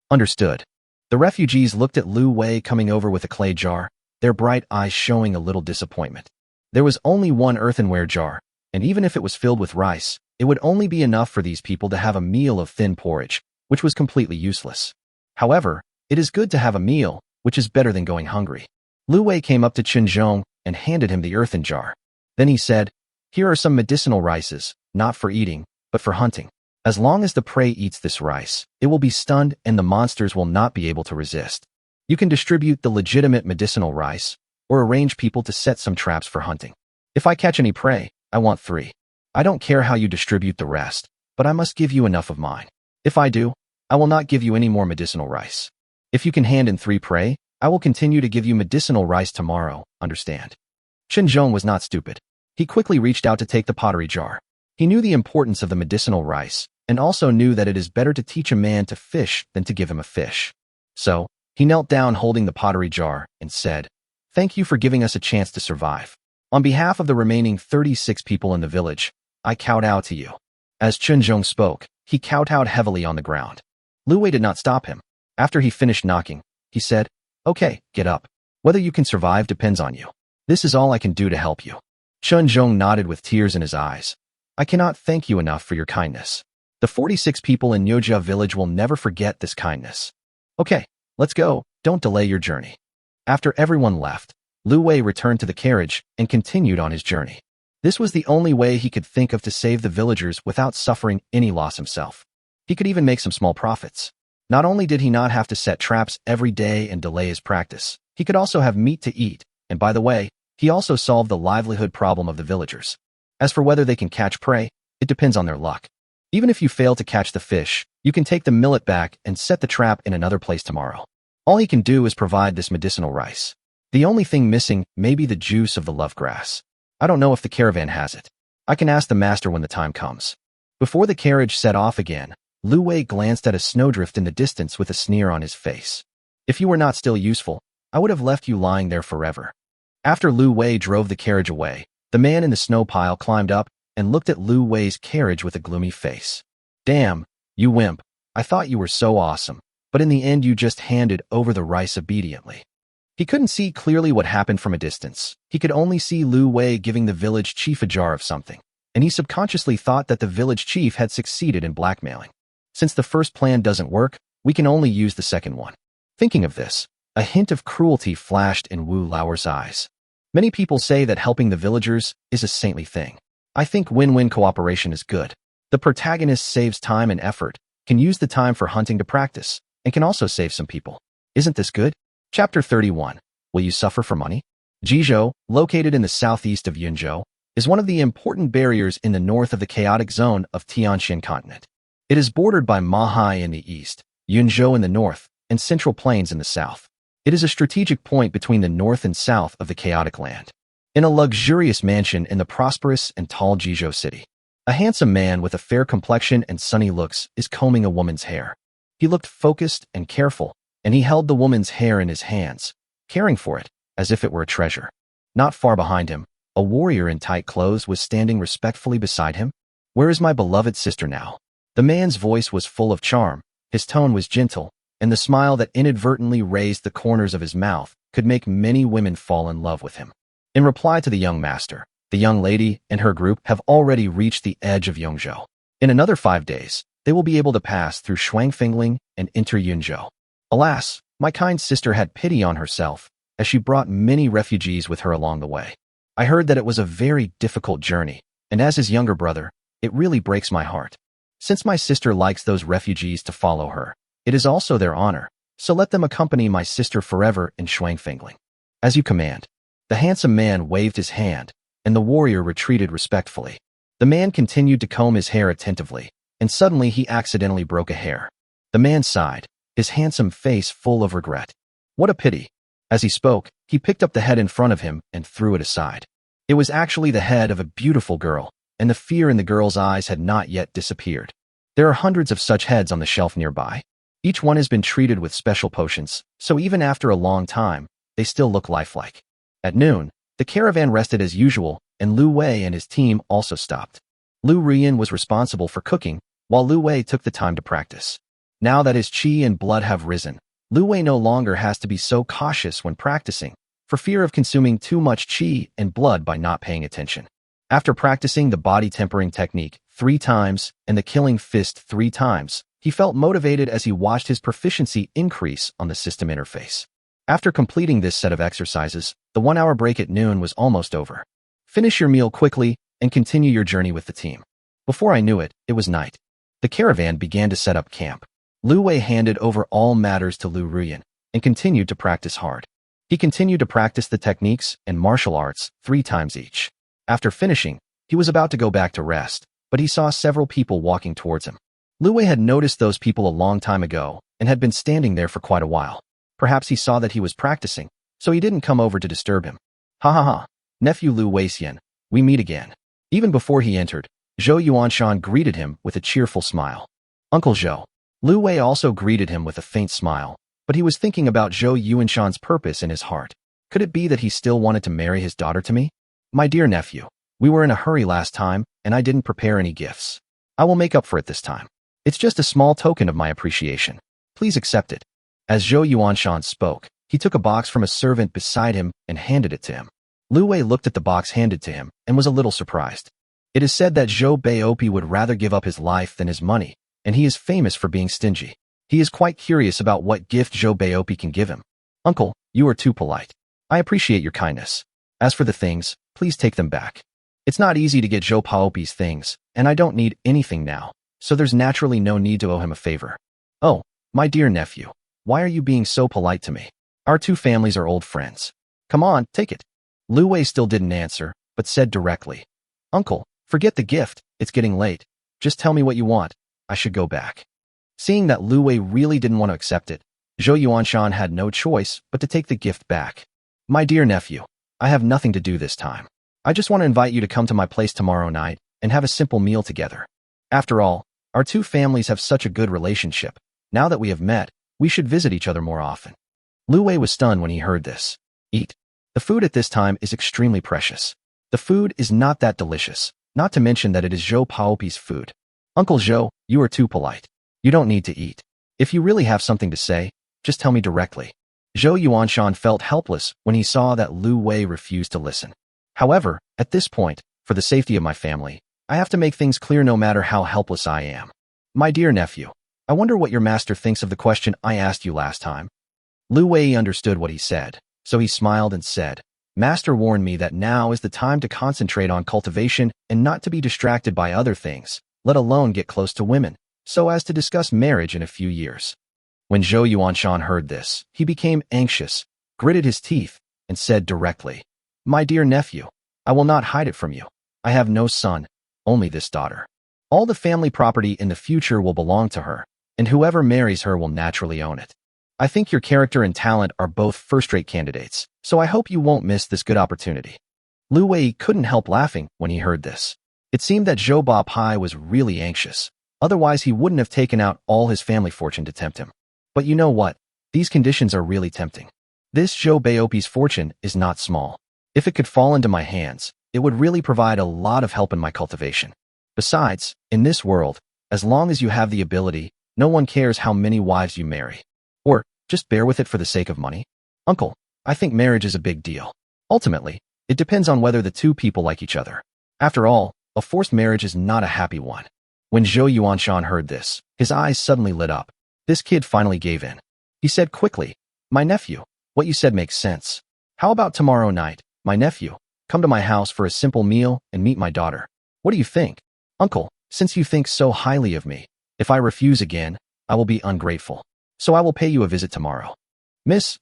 "Understood." The refugees looked at Lu Wei coming over with a clay jar, their bright eyes showing a little disappointment. There was only one earthenware jar, and even if it was filled with rice, it would only be enough for these people to have a meal of thin porridge, which was completely useless. However, it is good to have a meal, which is better than going hungry. Lu Wei came up to Zhong and handed him the earthen jar. Then he said, "Here are some medicinal rices, not for eating, but for hunting. As long as the prey eats this rice, it will be stunned and the monsters will not be able to resist. You can distribute the legitimate medicinal rice, or arrange people to set some traps for hunting. If I catch any prey, I want 3. I don't care how you distribute the rest, but I must give you enough of mine. If I do, I will not give you any more medicinal rice. If you can hand in 3 prey, I will continue to give you medicinal rice tomorrow, understand?" Zhong was not stupid. He quickly reached out to take the pottery jar. He knew the importance of the medicinal rice, and also knew that it is better to teach a man to fish than to give him a fish. So, he knelt down holding the pottery jar and said, "Thank you for giving us a chance to survive. On behalf of the remaining 36 people in the village, I kowtow to you." As Zhong spoke, he kowtowed heavily on the ground. Lu Wei did not stop him. After he finished knocking, he said, "Okay, get up. Whether you can survive depends on you. This is all I can do to help you." Zhong nodded with tears in his eyes. "I cannot thank you enough for your kindness. The 46 people in Nyoja village will never forget this kindness. Okay, let's go, don't delay your journey." After everyone left, Lu Wei returned to the carriage and continued on his journey. This was the only way he could think of to save the villagers without suffering any loss himself. He could even make some small profits. Not only did he not have to set traps every day and delay his practice, he could also have meat to eat, and by the way, he also solved the livelihood problem of the villagers. As for whether they can catch prey, it depends on their luck. Even if you fail to catch the fish, you can take the millet back and set the trap in another place tomorrow. All he can do is provide this medicinal rice. The only thing missing may be the juice of the love grass. I don't know if the caravan has it. I can ask the master when the time comes. Before the carriage set off again, Lu Wei glanced at a snowdrift in the distance with a sneer on his face. "If you were not still useful, I would have left you lying there forever." After Lu Wei drove the carriage away, the man in the snow pile climbed up and looked at Lu Wei's carriage with a gloomy face. "Damn, you wimp. I thought you were so awesome, but in the end you just handed over the rice obediently." He couldn't see clearly what happened from a distance. He could only see Lu Wei giving the village chief a jar of something, and he subconsciously thought that the village chief had succeeded in blackmailing. Since the first plan doesn't work, we can only use the second one. Thinking of this, a hint of cruelty flashed in Wu Lauer's eyes. Many people say that helping the villagers is a saintly thing. I think win-win cooperation is good. The protagonist saves time and effort, can use the time for hunting to practice, and can also save some people. Isn't this good? Chapter 31. Will you suffer for money? Jizhou, located in the southeast of Yunzhou, is one of the important barriers in the north of the chaotic zone of Tianxian continent. It is bordered by Mahai in the east, Yunzhou in the north, and Central Plains in the south. It is a strategic point between the north and south of the chaotic land. In a luxurious mansion in the prosperous and tall Jizhou city, a handsome man with a fair complexion and sunny looks is combing a woman's hair. He looked focused and careful, and he held the woman's hair in his hands, caring for it as if it were a treasure. Not far behind him, a warrior in tight clothes was standing respectfully beside him. "Where is my beloved sister now?" The man's voice was full of charm, his tone was gentle, and the smile that inadvertently raised the corners of his mouth could make many women fall in love with him. In reply to the young master, the young lady and her group have already reached the edge of Yongzhou. In another 5 days, they will be able to pass through Shuangfingling and enter Yunzhou. Alas, my kind sister had pity on herself, as she brought many refugees with her along the way. I heard that it was a very difficult journey, and as his younger brother, it really breaks my heart. Since my sister likes those refugees to follow her, it is also their honor, so let them accompany my sister forever in Shuangfengling. As you command. The handsome man waved his hand, and the warrior retreated respectfully. The man continued to comb his hair attentively, and suddenly he accidentally broke a hair. The man sighed, his handsome face full of regret. What a pity. As he spoke, he picked up the head in front of him and threw it aside. It was actually the head of a beautiful girl, and the fear in the girl's eyes had not yet disappeared. There are hundreds of such heads on the shelf nearby. Each one has been treated with special potions, so even after a long time, they still look lifelike. At noon, the caravan rested as usual, and Lu Wei and his team also stopped. Lu Rian was responsible for cooking, while Lu Wei took the time to practice. Now that his qi and blood have risen, Lu Wei no longer has to be so cautious when practicing, for fear of consuming too much qi and blood by not paying attention. After practicing the body tempering technique 3 times and the killing fist 3 times, he felt motivated as he watched his proficiency increase on the system interface. After completing this set of exercises, the 1-hour break at noon was almost over. Finish your meal quickly and continue your journey with the team. Before I knew it, it was night. The caravan began to set up camp. Lu Wei handed over all matters to Lu Ruyan and continued to practice hard. He continued to practice the techniques and martial arts 3 times each. After finishing, he was about to go back to rest, but he saw several people walking towards him. Lu Wei had noticed those people a long time ago and had been standing there for quite a while. Perhaps he saw that he was practicing, so he didn't come over to disturb him. Ha ha ha, nephew Lu Weixian, we meet again. Even before he entered, Zhou Yuanshan greeted him with a cheerful smile. Uncle Zhou. Lu Wei also greeted him with a faint smile, but he was thinking about Zhou Yuanshan's purpose in his heart. Could it be that he still wanted to marry his daughter to me? My dear nephew, we were in a hurry last time, and I didn't prepare any gifts. I will make up for it this time. It's just a small token of my appreciation. Please accept it. As Zhou Yuanshan spoke, he took a box from a servant beside him and handed it to him. Lu Wei looked at the box handed to him and was a little surprised. It is said that Zhou Baopi would rather give up his life than his money, and he is famous for being stingy. He is quite curious about what gift Zhou Baopi can give him. Uncle, you are too polite. I appreciate your kindness. As for the things, please take them back. It's not easy to get Zhou Baopi's things, and I don't need anything now, so there's naturally no need to owe him a favor. Oh, my dear nephew, why are you being so polite to me? Our 2 families are old friends. Come on, take it. Lu Wei still didn't answer, but said directly, Uncle, forget the gift, it's getting late. Just tell me what you want. I should go back. Seeing that Lu Wei really didn't want to accept it, Zhou Yuanshan had no choice but to take the gift back. My dear nephew, I have nothing to do this time. I just want to invite you to come to my place tomorrow night and have a simple meal together. After all, our 2 families have such a good relationship. Now that we have met, we should visit each other more often. Lu Wei was stunned when he heard this. Eat. The food at this time is extremely precious. The food is not that delicious, not to mention that it is Zhou Baopi's food. Uncle Zhou, you are too polite. You don't need to eat. If you really have something to say, just tell me directly. Zhou Yuanshan felt helpless when he saw that Lu Wei refused to listen. However, at this point, for the safety of my family, I have to make things clear no matter how helpless I am. My dear nephew, I wonder what your master thinks of the question I asked you last time. Lu Wei understood what he said, so he smiled and said, Master warned me that now is the time to concentrate on cultivation and not to be distracted by other things, let alone get close to women, so as to discuss marriage in a few years. When Zhou Yuanshan heard this, he became anxious, gritted his teeth, and said directly, My dear nephew, I will not hide it from you. I have no son, only this daughter. All the family property in the future will belong to her, and whoever marries her will naturally own it. I think your character and talent are both first-rate candidates, so I hope you won't miss this good opportunity. Lu Wei couldn't help laughing when he heard this. It seemed that Zhou Baopi was really anxious, otherwise he wouldn't have taken out all his family fortune to tempt him. But you know what? These conditions are really tempting. This Zhou Baopi's fortune is not small. If it could fall into my hands, it would really provide a lot of help in my cultivation. Besides, in this world, as long as you have the ability, no one cares how many wives you marry. Or, just bear with it for the sake of money. Uncle, I think marriage is a big deal. Ultimately, it depends on whether the 2 people like each other. After all, a forced marriage is not a happy one. When Zhou Yuanshan heard this, his eyes suddenly lit up. This kid finally gave in. He said quickly, My nephew, what you said makes sense. How about tomorrow night, my nephew, come to my house for a simple meal and meet my daughter? What do you think? Uncle, Since you think so highly of me, if I refuse again, I will be ungrateful. So I will pay you a visit tomorrow. Miss,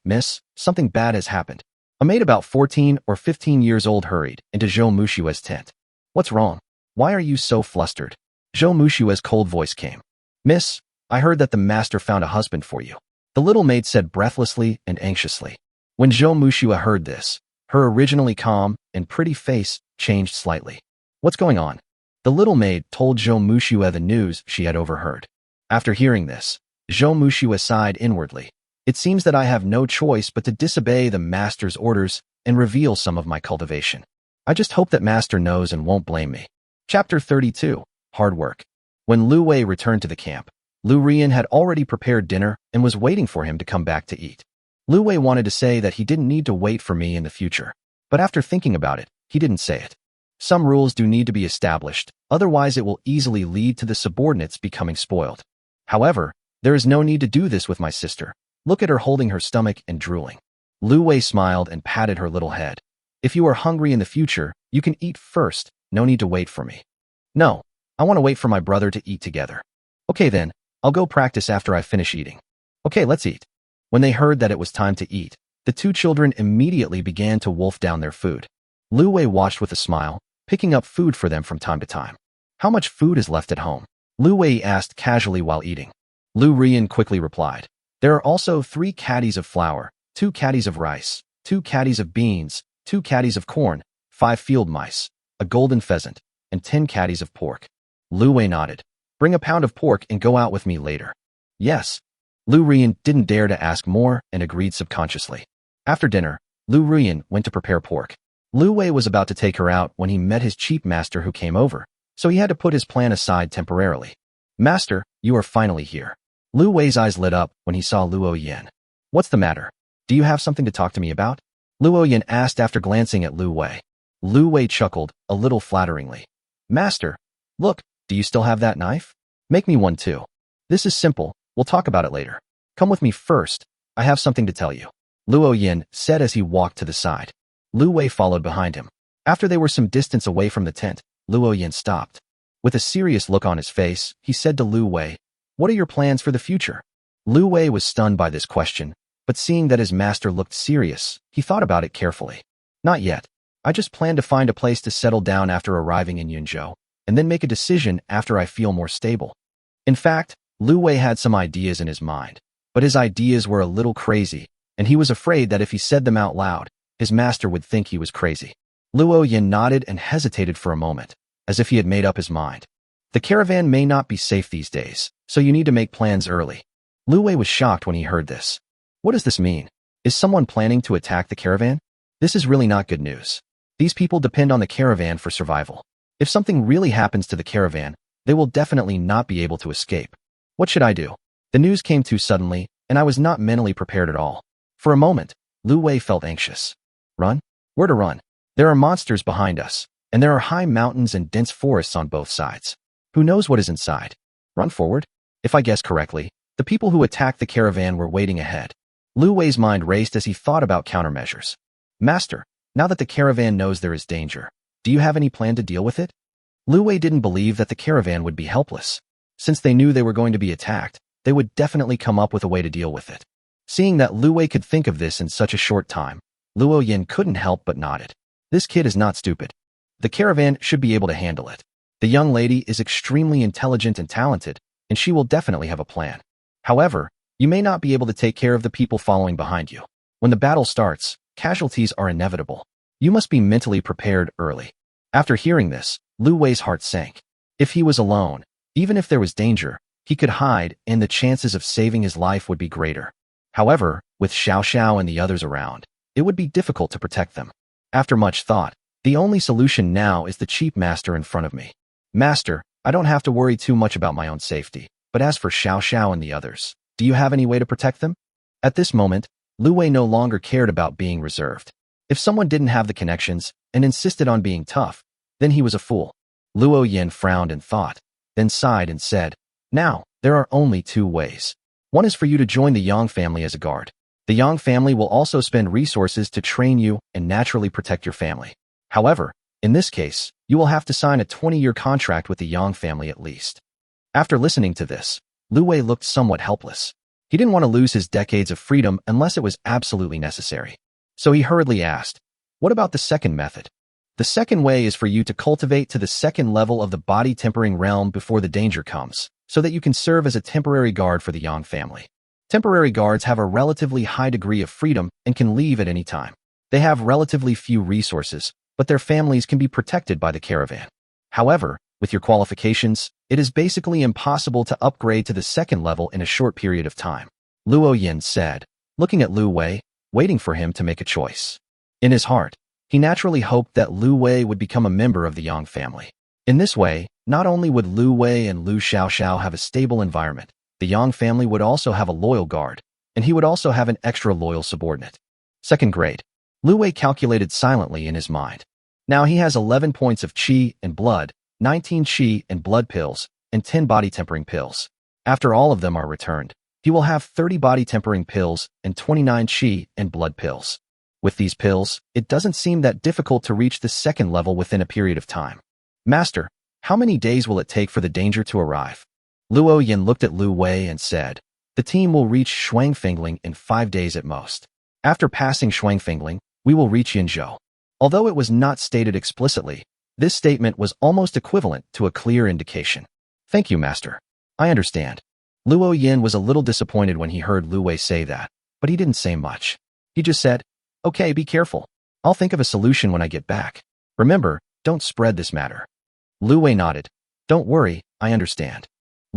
something bad has happened. A maid about 14 or 15 years old hurried into Zhou Mushua's tent. What's wrong? Why are you so flustered? Zhou Mushua's cold voice came. Miss, I heard that the master found a husband for you. The little maid said breathlessly and anxiously. When Zhou Mushua heard this, her originally calm and pretty face changed slightly. What's going on? The little maid told Zhou Mushua the news she had overheard. After hearing this, Zhou Mushua sighed inwardly. It seems that I have no choice but to disobey the master's orders and reveal some of my cultivation. I just hope that master knows and won't blame me. Chapter 32. Hard Work. When Lu Wei returned to the camp, Lu Rian had already prepared dinner and was waiting for him to come back to eat. Lu Wei wanted to say that he didn't need to wait for me in the future, but after thinking about it, he didn't say it. Some rules do need to be established, otherwise it will easily lead to the subordinates becoming spoiled. However, there is no need to do this with my sister. Look at her holding her stomach and drooling. Lu Wei smiled and patted her little head. If you are hungry in the future, you can eat first, no need to wait for me. No, I want to wait for my brother to eat together. Okay then, I'll go practice after I finish eating. Okay, let's eat. When they heard that it was time to eat, the two children immediately began to wolf down their food. Lu Wei watched with a smile, picking up food for them from time to time. How much food is left at home? Lu Wei asked casually while eating. Lu Rian quickly replied. There are also 3 caddies of flour, 2 caddies of rice, 2 caddies of beans, 2 caddies of corn, 5 field mice, a golden pheasant, and 10 caddies of pork. Lu Wei nodded. Bring a pound of pork and go out with me later. Yes. Lu Rian didn't dare to ask more and agreed subconsciously. After dinner, Lu Rian went to prepare pork. Lu Wei was about to take her out when he met his cheap master who came over, so he had to put his plan aside temporarily. Master, you are finally here. Lu Wei's eyes lit up when he saw Luo Yan. What's the matter? Do you have something to talk to me about? Luo Yan asked after glancing at Lu Wei. Lu Wei chuckled, a little flatteringly. Master, look, do you still have that knife? Make me one too. This is simple, we'll talk about it later. Come with me first, I have something to tell you. Luo Yan said as he walked to the side. Lu Wei followed behind him. After they were some distance away from the tent, Luo Yan stopped. With a serious look on his face, he said to Lu Wei, What are your plans for the future? Lu Wei was stunned by this question, but seeing that his master looked serious, he thought about it carefully. Not yet. I just plan to find a place to settle down after arriving in Yunzhou, and then make a decision after I feel more stable. In fact, Lu Wei had some ideas in his mind, but his ideas were a little crazy, and he was afraid that if he said them out loud, his master would think he was crazy. Luo Yan nodded and hesitated for a moment, as if he had made up his mind. The caravan may not be safe these days, so you need to make plans early. Lu Wei was shocked when he heard this. What does this mean? Is someone planning to attack the caravan? This is really not good news. These people depend on the caravan for survival. If something really happens to the caravan, they will definitely not be able to escape. What should I do? The news came too suddenly, and I was not mentally prepared at all. For a moment, Lu Wei felt anxious. Run? Where to run? There are monsters behind us, and there are high mountains and dense forests on both sides. Who knows what is inside? Run forward? If I guess correctly, the people who attacked the caravan were waiting ahead. Lu Wei's mind raced as he thought about countermeasures. Master, now that the caravan knows there is danger, do you have any plan to deal with it? Lu Wei didn't believe that the caravan would be helpless. Since they knew they were going to be attacked, they would definitely come up with a way to deal with it. Seeing that Lu Wei could think of this in such a short time, Luo Yan couldn't help but nodded. This kid is not stupid. The caravan should be able to handle it. The young lady is extremely intelligent and talented, and she will definitely have a plan. However, you may not be able to take care of the people following behind you. When the battle starts, casualties are inevitable. You must be mentally prepared early. After hearing this, Lu Wei's heart sank. If he was alone, even if there was danger, he could hide and the chances of saving his life would be greater. However, with Xiao Xiao and the others around, it would be difficult to protect them. After much thought, the only solution now is the cheap master in front of me. Master, I don't have to worry too much about my own safety, but as for Xiao Xiao and the others, do you have any way to protect them? At this moment, Lu Wei no longer cared about being reserved. If someone didn't have the connections and insisted on being tough, then he was a fool. Luo Yan frowned and thought, then sighed and said, Now, there are only 2 ways. One is for you to join the Yang family as a guard. The Yang family will also spend resources to train you and naturally protect your family. However, in this case, You will have to sign a 20-year contract with the Yang family at least. After listening to this, Lu Wei looked somewhat helpless. He didn't want to lose his decades of freedom unless it was absolutely necessary. So he hurriedly asked, "What about the second method?" The second way is for you to cultivate to the second level of the body tempering realm before the danger comes, so that you can serve as a temporary guard for the Yang family. Temporary guards have a relatively high degree of freedom and can leave at any time. They have relatively few resources, but their families can be protected by the caravan. However, with your qualifications, it is basically impossible to upgrade to the second level in a short period of time, Luo Yin said, looking at Lu Wei, waiting for him to make a choice. In his heart, he naturally hoped that Lu Wei would become a member of the Yang family. In this way, not only would Lu Wei and Lu Xiaoxiao have a stable environment, the Yang family would also have a loyal guard, and he would also have an extra loyal subordinate. Second grade. Lu Wei calculated silently in his mind. Now he has 11 points of qi and blood, 19 qi and blood pills, and 10 body tempering pills. After all of them are returned, he will have 30 body tempering pills and 29 qi and blood pills. With these pills, it doesn't seem that difficult to reach the second level within a period of time. Master, how many days will it take for the danger to arrive? Luo Yin looked at Lu Wei and said, "The team will reach Shuangfengling in 5 days at most. After passing Shuangfengling, we will reach Yinzhou." Although it was not stated explicitly, this statement was almost equivalent to a clear indication. "Thank you, Master. I understand." Luo Yin was a little disappointed when he heard Lu Wei say that, but he didn't say much. He just said, "Okay, be careful. I'll think of a solution when I get back. Remember, don't spread this matter." Lu Wei nodded. "Don't worry, I understand."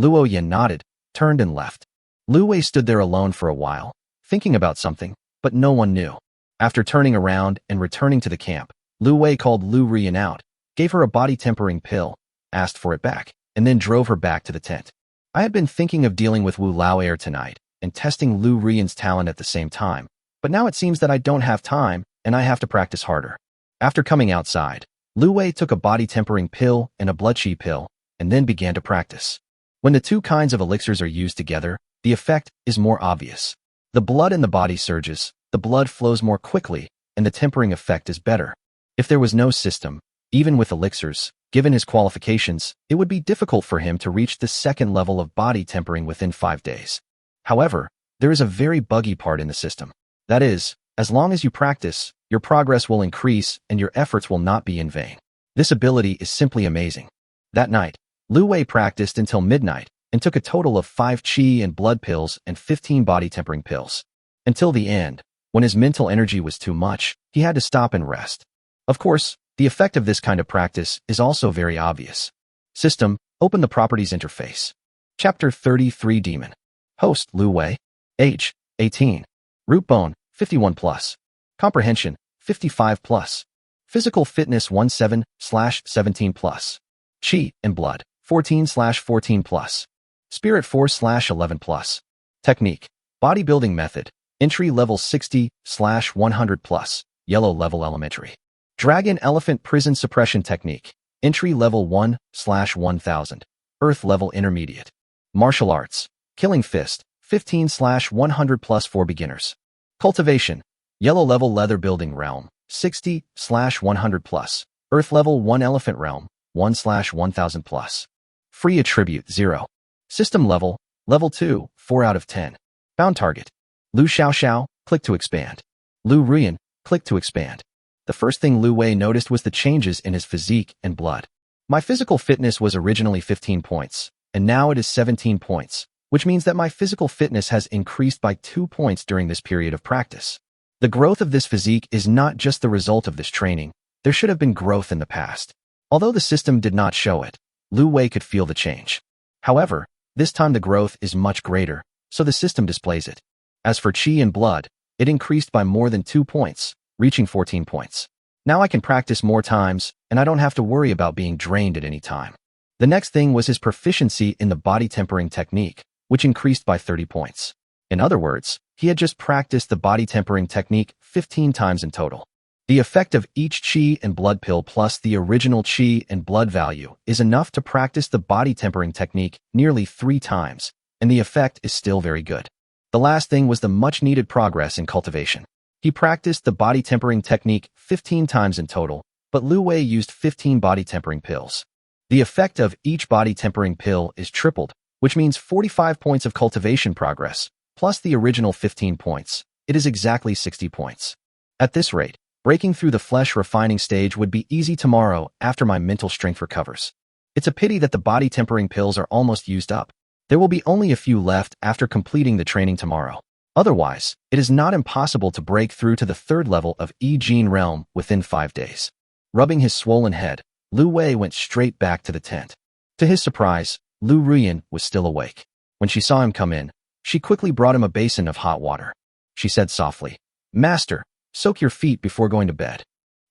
Luo Yin nodded, turned and left. Lu Wei stood there alone for a while, thinking about something, but no one knew. After turning around and returning to the camp, Lu Wei called Lu Rian out, gave her a body tempering pill, asked for it back, and then drove her back to the tent. I had been thinking of dealing with Wu Lao Air tonight and testing Lu Rian's talent at the same time, but now it seems that I don't have time and I have to practice harder. After coming outside, Lu Wei took a body tempering pill and a blood qi pill and then began to practice. When the two kinds of elixirs are used together, the effect is more obvious. The blood in the body surges, the blood flows more quickly, and the tempering effect is better. If there was no system, even with elixirs, given his qualifications, it would be difficult for him to reach the second level of body tempering within 5 days. However, there is a very buggy part in the system. That is, as long as you practice, your progress will increase and your efforts will not be in vain. This ability is simply amazing. That night, Lu Wei practiced until midnight and took a total of 5 qi and blood pills and 15 body tempering pills. Until the end, when his mental energy was too much, he had to stop and rest. Of course, the effect of this kind of practice is also very obvious. System, open the properties interface. Chapter 33 Demon. Host, Lu Wei. Age, 18. Root bone, 51+. Comprehension, 55+. Physical fitness 17/17+. Qi and blood, 14/14+. Spirit 4/11+. Technique, bodybuilding method, entry level 60/100+. Yellow level elementary. Dragon Elephant Prison Suppression Technique, entry level 1/1000, Earth level intermediate. Martial Arts, Killing Fist, 15/100+ for beginners. Cultivation, Yellow level Leather Building Realm, 60/100+, Earth level 1 Elephant Realm, 1/1000+. Free attribute 0. System level, level 2, 4 out of 10. Found target, Lu Xiaoxiao, click to expand. Lu Rian, click to expand. The first thing Lu Wei noticed was the changes in his physique and blood. My physical fitness was originally 15 points, and now it is 17 points, which means that my physical fitness has increased by 2 points during this period of practice. The growth of this physique is not just the result of this training, there should have been growth in the past. Although the system did not show it, Lu Wei could feel the change. However, this time the growth is much greater, so the system displays it. As for qi and blood, it increased by more than 2 points, reaching 14 points. Now I can practice more times, and I don't have to worry about being drained at any time. The next thing was his proficiency in the body tempering technique, which increased by 30 points. In other words, he had just practiced the body tempering technique 15 times in total. The effect of each qi and blood pill plus the original qi and blood value is enough to practice the body tempering technique nearly 3 times, and the effect is still very good. The last thing was the much-needed progress in cultivation. He practiced the body tempering technique 15 times in total, but Lu Wei used 15 body-tempering pills. The effect of each body-tempering pill is tripled, which means 45 points of cultivation progress, plus the original 15 points. It is exactly 60 points. At this rate, breaking through the flesh refining stage would be easy tomorrow after my mental strength recovers. It's a pity that the body-tempering pills are almost used up. There will be only a few left after completing the training tomorrow. Otherwise, it is not impossible to break through to the third level of Yi-Jin realm within 5 days. Rubbing his swollen head, Lu Wei went straight back to the tent. To his surprise, Lu Ruyan was still awake. When she saw him come in, she quickly brought him a basin of hot water. She said softly, "Master, soak your feet before going to bed."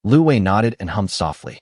Lu Wei nodded and hummed softly.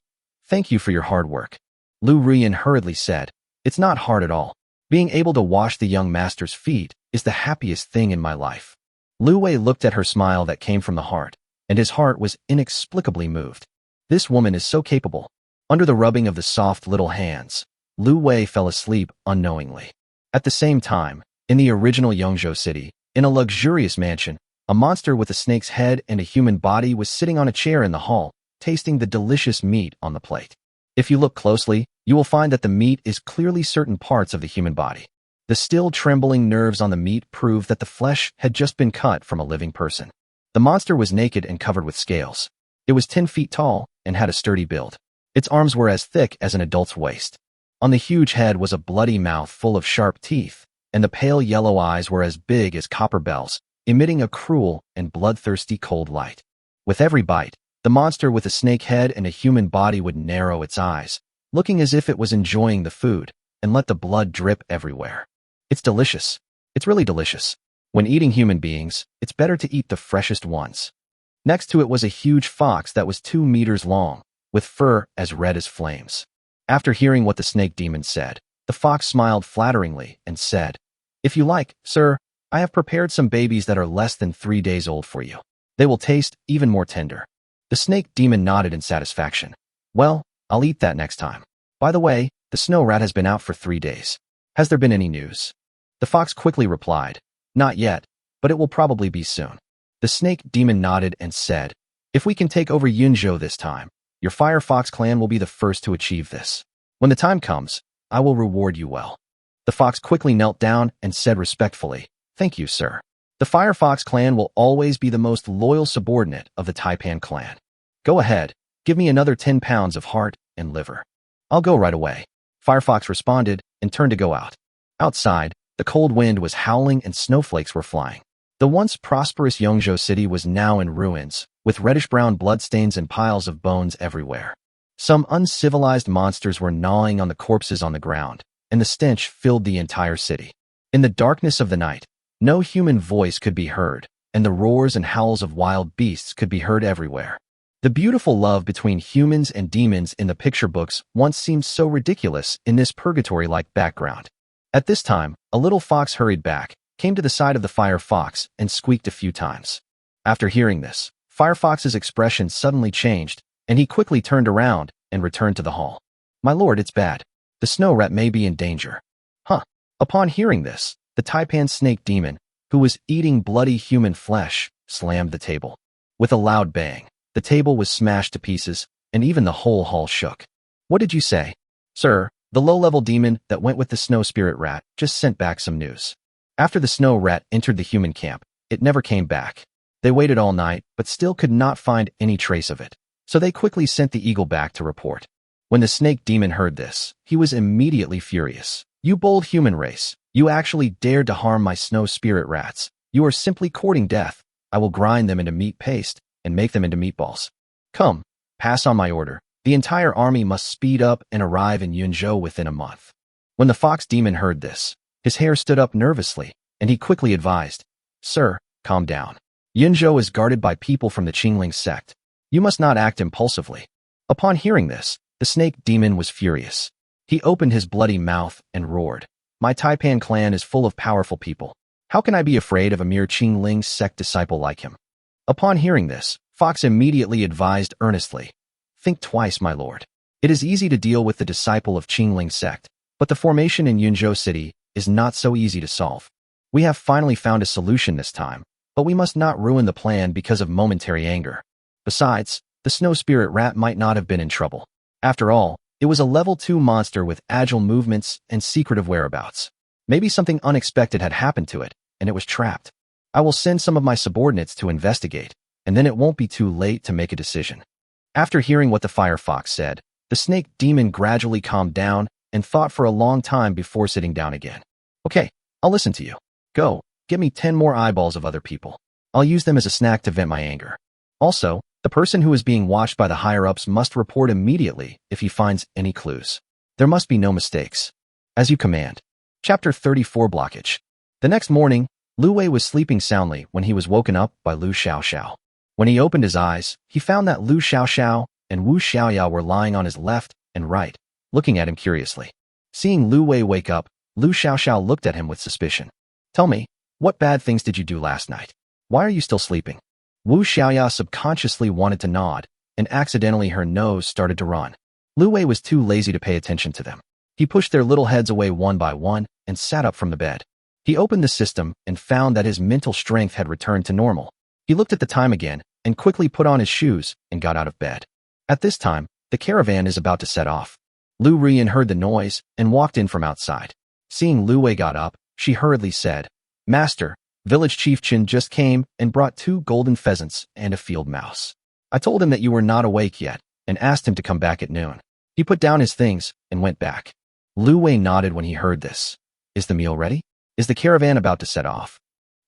"Thank you for your hard work." Lu Ruyan hurriedly said, "It's not hard at all. Being able to wash the young master's feet is the happiest thing in my life." Lu Wei looked at her smile that came from the heart, and his heart was inexplicably moved. This woman is so capable. Under the rubbing of the soft little hands, Lu Wei fell asleep unknowingly. At the same time, in the original Yongzhou city, in a luxurious mansion, a monster with a snake's head and a human body was sitting on a chair in the hall, tasting the delicious meat on the plate. If you look closely, you will find that the meat is clearly certain parts of the human body. The still trembling nerves on the meat prove that the flesh had just been cut from a living person. The monster was naked and covered with scales. It was 10 feet tall and had a sturdy build. Its arms were as thick as an adult's waist. On the huge head was a bloody mouth full of sharp teeth, and the pale yellow eyes were as big as copper bells, emitting a cruel and bloodthirsty cold light. With every bite, the monster with a snake head and a human body would narrow its eyes, looking as if it was enjoying the food, and let the blood drip everywhere. It's delicious. It's really delicious. When eating human beings, it's better to eat the freshest ones. Next to it was a huge fox that was 2 meters long, with fur as red as flames. After hearing what the snake demon said, the fox smiled flatteringly and said, "If you like, sir, I have prepared some babies that are less than 3 days old for you. They will taste even more tender." The snake demon nodded in satisfaction. "Well, I'll eat that next time. By the way, the snow rat has been out for 3 days. Has there been any news?" The fox quickly replied, "Not yet, but it will probably be soon." The snake demon nodded and said, "If we can take over Yunzhou this time, your Fire Fox clan will be the first to achieve this. When the time comes, I will reward you well." The fox quickly knelt down and said respectfully, "Thank you, sir. The Fire Fox clan will always be the most loyal subordinate of the Taipan clan. Go ahead, give me another 10 pounds of heart and liver." "I'll go right away." Firefox responded and turned to go out. Outside, the cold wind was howling and snowflakes were flying. The once prosperous Yongzhou city was now in ruins, with reddish-brown bloodstains and piles of bones everywhere. Some uncivilized monsters were gnawing on the corpses on the ground, and the stench filled the entire city. In the darkness of the night, no human voice could be heard, and the roars and howls of wild beasts could be heard everywhere. The beautiful love between humans and demons in the picture books once seemed so ridiculous in this purgatory-like background. At this time, a little fox hurried back, came to the side of the Fire Fox, and squeaked a few times. After hearing this, Firefox's expression suddenly changed, and he quickly turned around and returned to the hall. "My lord, it's bad. The snow rat may be in danger." "Huh." Upon hearing this, the Taipan snake demon, who was eating bloody human flesh, slammed the table. With a loud bang, the table was smashed to pieces, and even the whole hall shook. "What did you say?" "Sir, the low-level demon that went with the snow spirit rat just sent back some news. After the snow rat entered the human camp, it never came back. They waited all night, but still could not find any trace of it. So they quickly sent the eagle back to report." When the snake demon heard this, he was immediately furious. "You bold human race, you actually dared to harm my snow spirit rats. You are simply courting death. I will grind them into meat paste and make them into meatballs. Come, pass on my order. The entire army must speed up and arrive in Yunzhou within a month." When the fox demon heard this, his hair stood up nervously, and he quickly advised, "Sir, calm down. Yunzhou is guarded by people from the Qingling sect. You must not act impulsively." Upon hearing this, the snake demon was furious. He opened his bloody mouth and roared, "My Taipan clan is full of powerful people. How can I be afraid of a mere Qingling sect disciple like him?" Upon hearing this, Fox immediately advised earnestly, "Think twice, my lord. It is easy to deal with the disciple of Qingling sect, but the formation in Yunzhou city is not so easy to solve. We have finally found a solution this time, but we must not ruin the plan because of momentary anger. Besides, the snow spirit rat might not have been in trouble. After all, it was a level 2 monster with agile movements and secretive whereabouts. Maybe something unexpected had happened to it, and it was trapped. I will send some of my subordinates to investigate, and then it won't be too late to make a decision. After hearing what the firefox said, the snake demon gradually calmed down and thought for a long time before sitting down again. Okay, I'll listen to you. Go, get me 10 more eyeballs of other people. I'll use them as a snack to vent my anger. Also, the person who is being watched by the higher-ups must report immediately if he finds any clues. There must be no mistakes. As you command. Chapter 34 Blockage. The next morning, Lu Wei was sleeping soundly when he was woken up by Lu Xiaoxiao. When he opened his eyes, he found that Lu Xiaoxiao and Wu Xiaoyao were lying on his left and right, looking at him curiously. Seeing Lu Wei wake up, Lu Xiaoxiao looked at him with suspicion. Tell me, what bad things did you do last night? Why are you still sleeping? Wu Xiaoyao subconsciously wanted to nod, and accidentally her nose started to run. Lu Wei was too lazy to pay attention to them. He pushed their little heads away one by one and sat up from the bed. He opened the system and found that his mental strength had returned to normal. He looked at the time again and quickly put on his shoes and got out of bed. At this time, the caravan is about to set off. Lu Rian heard the noise and walked in from outside. Seeing Lu Wei got up, she hurriedly said, Master, Village Chief Qin just came and brought 2 golden pheasants and a field mouse. I told him that you were not awake yet and asked him to come back at noon. He put down his things and went back. Lu Wei nodded when he heard this. Is the meal ready? Is the caravan about to set off?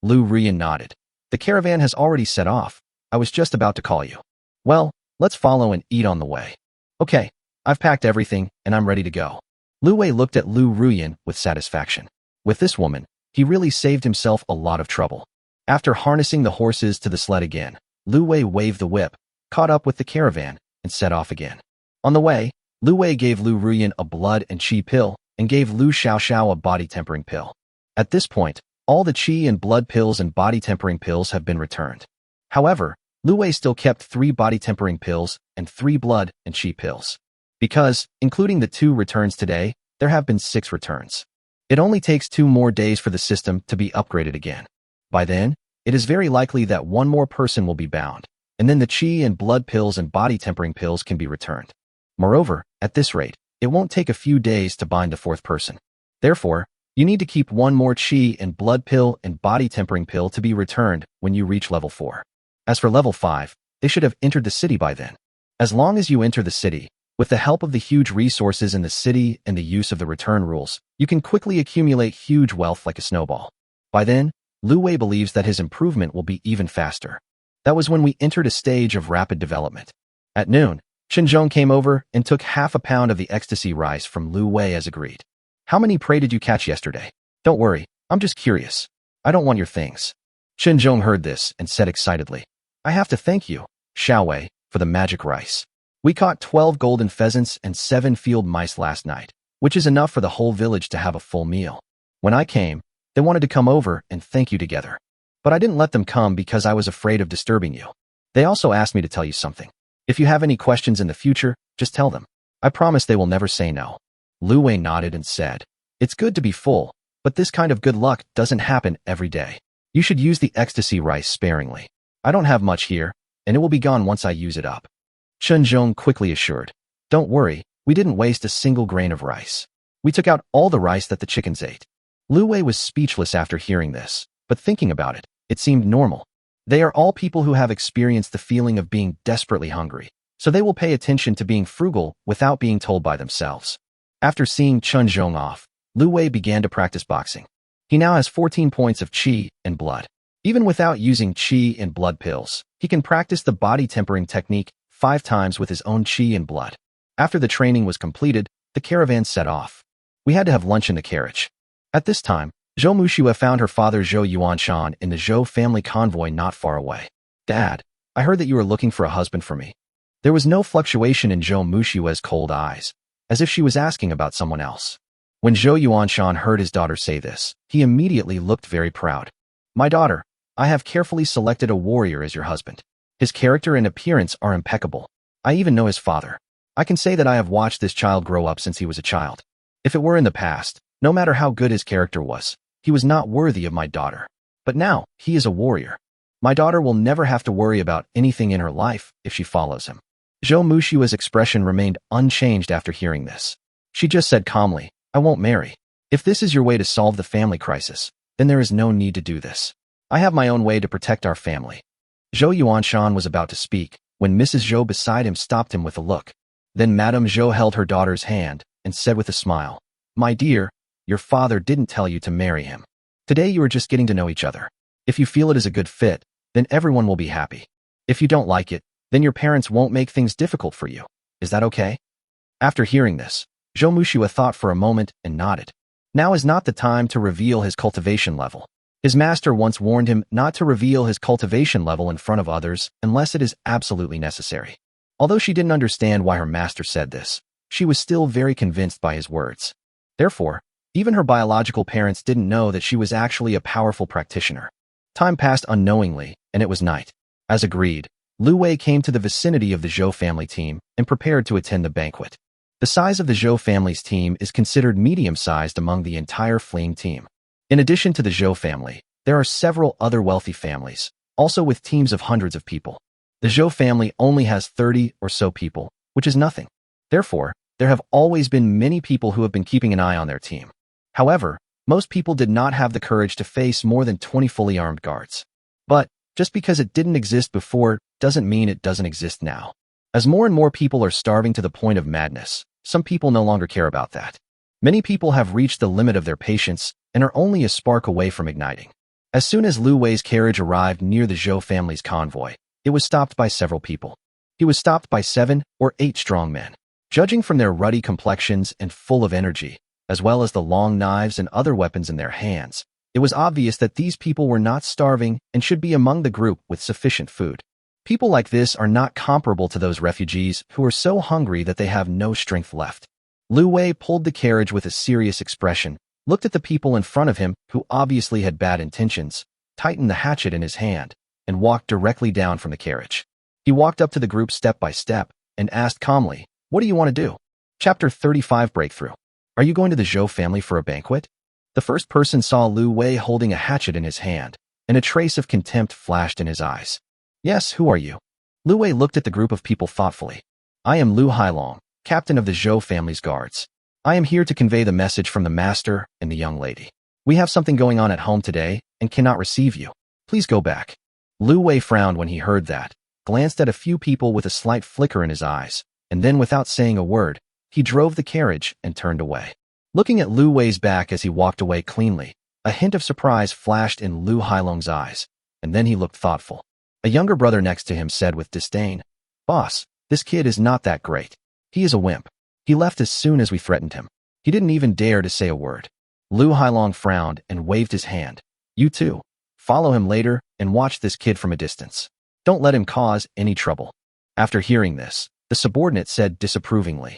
Lu Rian nodded. The caravan has already set off. I was just about to call you. Well, let's follow and eat on the way. Okay, I've packed everything and I'm ready to go. Lu Wei looked at Lu Ruyan with satisfaction. With this woman, he really saved himself a lot of trouble. After harnessing the horses to the sled again, Lu Wei waved the whip, caught up with the caravan, and set off again. On the way, Lu Wei gave Lu Ruyan a blood and qi pill and gave Lu Xiaoxiao a body tempering pill. At this point, all the qi and blood pills and body tempering pills have been returned. However, Lu Wei still kept 3 body tempering pills and 3 blood and qi pills. Because, including the 2 returns today, there have been 6 returns. It only takes 2 more days for the system to be upgraded again. By then, it is very likely that 1 more person will be bound, and then the qi and blood pills and body tempering pills can be returned. Moreover, at this rate, it won't take a few days to bind the 4th person. Therefore, you need to keep 1 more qi and blood pill and body tempering pill to be returned when you reach level 4. As for level 5, they should have entered the city by then. As long as you enter the city, with the help of the huge resources in the city and the use of the return rules, you can quickly accumulate huge wealth like a snowball. By then, Lu Wei believes that his improvement will be even faster. That was when we entered a stage of rapid development. At noon, Xinzhong came over and took half a pound of the ecstasy rice from Lu Wei as agreed. How many prey did you catch yesterday? Don't worry, I'm just curious. I don't want your things. Xinzhong heard this and said excitedly, I have to thank you, Xiao Wei, for the magic rice. We caught 12 golden pheasants and 7 field mice last night, which is enough for the whole village to have a full meal. When I came, they wanted to come over and thank you together. But I didn't let them come because I was afraid of disturbing you. They also asked me to tell you something. If you have any questions in the future, just tell them. I promise they will never say no. Lu Wei nodded and said, It's good to be full, but this kind of good luck doesn't happen every day. You should use the ecstasy rice sparingly. I don't have much here, and it will be gone once I use it up. Xinzhong quickly assured, Don't worry, we didn't waste a single grain of rice. We took out all the rice that the chickens ate. Lu Wei was speechless after hearing this, but thinking about it, it seemed normal. They are all people who have experienced the feeling of being desperately hungry, so they will pay attention to being frugal without being told by themselves. After seeing Xinzhong off, Lu Wei began to practice boxing. He now has 14 points of qi and blood. Even without using qi and blood pills, he can practice the body tempering technique 5 times with his own qi and blood. After the training was completed, the caravan set off. We had to have lunch in the carriage. At this time, Zhou Muxue found her father Zhou Yuanshan in the Zhou family convoy not far away. Dad, I heard that you were looking for a husband for me. There was no fluctuation in Zhou Muxue's cold eyes, as if she was asking about someone else. When Zhou Yuanshan heard his daughter say this, he immediately looked very proud. My daughter, I have carefully selected a warrior as your husband. His character and appearance are impeccable. I even know his father. I can say that I have watched this child grow up since he was a child. If it were in the past, no matter how good his character was, he was not worthy of my daughter. But now, he is a warrior. My daughter will never have to worry about anything in her life if she follows him. Zhou Mushua's expression remained unchanged after hearing this. She just said calmly, I won't marry. If this is your way to solve the family crisis, then there is no need to do this. I have my own way to protect our family. Zhou Yuanshan was about to speak when Mrs. Zhou beside him stopped him with a look. Then Madame Zhou held her daughter's hand and said with a smile, My dear, your father didn't tell you to marry him. Today you are just getting to know each other. If you feel it is a good fit, then everyone will be happy. If you don't like it, then your parents won't make things difficult for you. Is that okay? After hearing this, Zhou Mushua thought for a moment and nodded. Now is not the time to reveal his cultivation level. His master once warned him not to reveal his cultivation level in front of others unless it is absolutely necessary. Although she didn't understand why her master said this, she was still very convinced by his words. Therefore, even her biological parents didn't know that she was actually a powerful practitioner. Time passed unknowingly, and it was night. As agreed, Lu Wei came to the vicinity of the Zhou family team and prepared to attend the banquet. The size of the Zhou family's team is considered medium-sized among the entire fleeing team. In addition to the Zhou family, there are several other wealthy families, also with teams of hundreds of people. The Zhou family only has 30 or so people, which is nothing. Therefore, there have always been many people who have been keeping an eye on their team. However, most people did not have the courage to face more than 20 fully armed guards. But, just because it didn't exist before doesn't mean it doesn't exist now. As more and more people are starving to the point of madness, some people no longer care about that. Many people have reached the limit of their patience and are only a spark away from igniting. As soon as Lu Wei's carriage arrived near the Zhou family's convoy, it was stopped by several people. He was stopped by 7 or 8 strong men. Judging from their ruddy complexions and full of energy, as well as the long knives and other weapons in their hands, it was obvious that these people were not starving and should be among the group with sufficient food. People like this are not comparable to those refugees who are so hungry that they have no strength left. Lu Wei pulled the carriage with a serious expression, looked at the people in front of him who obviously had bad intentions, tightened the hatchet in his hand, and walked directly down from the carriage. He walked up to the group step by step and asked calmly, What do you want to do? Chapter 35 Breakthrough. Are you going to the Zhou family for a banquet? The first person saw Lu Wei holding a hatchet in his hand, and a trace of contempt flashed in his eyes. Yes, who are you? Lu Wei looked at the group of people thoughtfully. I am Lu Hailong, captain of the Zhou family's guards. I am here to convey the message from the master and the young lady. We have something going on at home today and cannot receive you. Please go back. Lu Wei frowned when he heard that, glanced at a few people with a slight flicker in his eyes, and then without saying a word, he drove the carriage and turned away. Looking at Lu Wei's back as he walked away cleanly, a hint of surprise flashed in Lu Hailong's eyes, and then he looked thoughtful. A younger brother next to him said with disdain, Boss, this kid is not that great. He is a wimp. He left as soon as we threatened him. He didn't even dare to say a word. Lu Hailong frowned and waved his hand. You too. Follow him later and watch this kid from a distance. Don't let him cause any trouble. After hearing this, the subordinate said disapprovingly,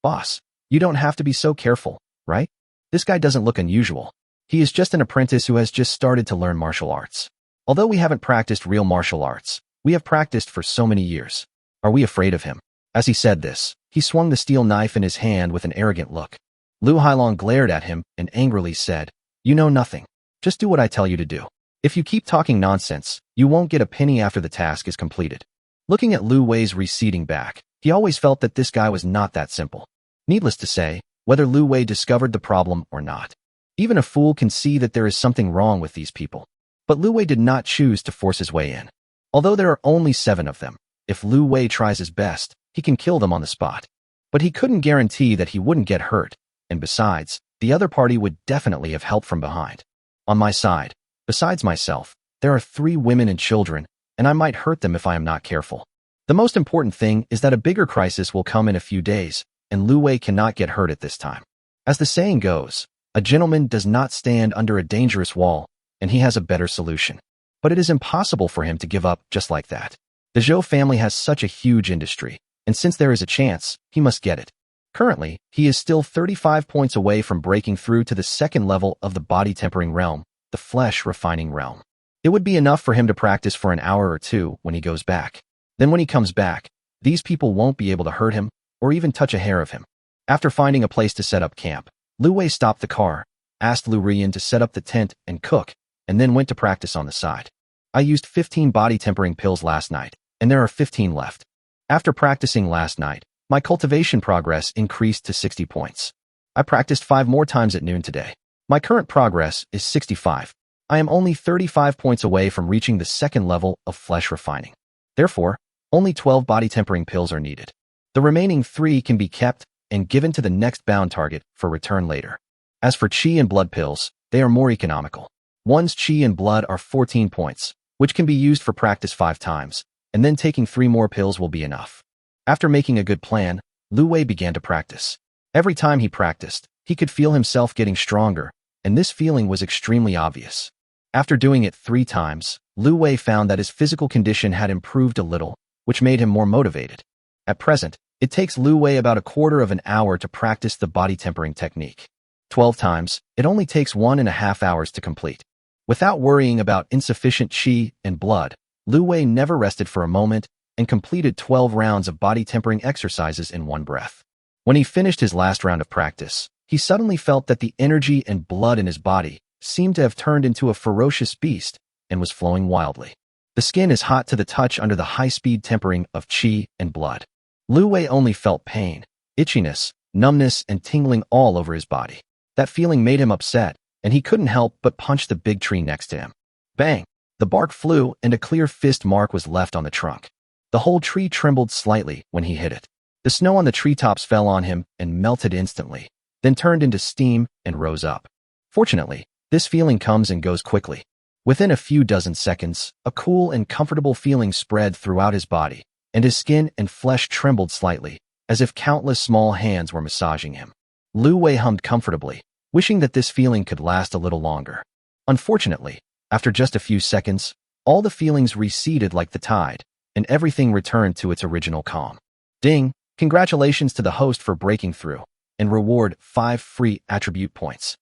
Boss, you don't have to be so careful, right? This guy doesn't look unusual. He is just an apprentice who has just started to learn martial arts. Although we haven't practiced real martial arts, we have practiced for so many years. Are we afraid of him? As he said this, he swung the steel knife in his hand with an arrogant look. Lu Hailong glared at him and angrily said, You know nothing. Just do what I tell you to do. If you keep talking nonsense, you won't get a penny after the task is completed. Looking at Lu Wei's receding back, he always felt that this guy was not that simple. Needless to say, whether Lu Wei discovered the problem or not, even a fool can see that there is something wrong with these people. But Lu Wei did not choose to force his way in. Although there are only 7 of them, if Lu Wei tries his best, he can kill them on the spot. But he couldn't guarantee that he wouldn't get hurt, and besides, the other party would definitely have help from behind. On my side, besides myself, there are 3 women and children, and I might hurt them if I am not careful. The most important thing is that a bigger crisis will come in a few days, and Lu Wei cannot get hurt at this time. As the saying goes, a gentleman does not stand under a dangerous wall, and he has a better solution. But it is impossible for him to give up just like that. The Zhou family has such a huge industry, and since there is a chance, he must get it. Currently, he is still 35 points away from breaking through to the second level of the body tempering realm, the flesh refining realm. It would be enough for him to practice for an hour or 2 when he goes back. Then when he comes back, these people won't be able to hurt him or even touch a hair of him. After finding a place to set up camp, Lu Wei stopped the car, asked Lu Rian to set up the tent and cook, and then went to practice on the side. I used 15 body tempering pills last night, and there are 15 left. After practicing last night, my cultivation progress increased to 60 points. I practiced 5 more times at noon today. My current progress is 65. I am only 35 points away from reaching the second level of flesh refining. Therefore, only 12 body tempering pills are needed. The remaining 3 can be kept and given to the next bound target for return later. As for chi and blood pills, they are more economical. One's chi and blood are 14 points, which can be used for practice 5 times, and then taking 3 more pills will be enough. After making a good plan, Lu Wei began to practice. Every time he practiced, he could feel himself getting stronger, and this feeling was extremely obvious. After doing it 3 times, Lu Wei found that his physical condition had improved a little, which made him more motivated. At present, it takes Lu Wei about a quarter of an hour to practice the body tempering technique. 12 times, it only takes 1.5 hours to complete. Without worrying about insufficient qi and blood, Lu Wei never rested for a moment and completed 12 rounds of body tempering exercises in one breath. When he finished his last round of practice, he suddenly felt that the energy and blood in his body seemed to have turned into a ferocious beast and was flowing wildly. The skin is hot to the touch under the high-speed tempering of qi and blood. Lu Wei only felt pain, itchiness, numbness, and tingling all over his body. That feeling made him upset, and he couldn't help but punch the big tree next to him. Bang! The bark flew, and a clear fist mark was left on the trunk. The whole tree trembled slightly when he hit it. The snow on the treetops fell on him and melted instantly, then turned into steam and rose up. Fortunately, this feeling comes and goes quickly. Within a few dozen seconds, a cool and comfortable feeling spread throughout his body, and his skin and flesh trembled slightly, as if countless small hands were massaging him. Lu Wei hummed comfortably, wishing that this feeling could last a little longer. Unfortunately, after just a few seconds, all the feelings receded like the tide, and everything returned to its original calm. Ding! Congratulations to the host for breaking through, and reward 5 free attribute points.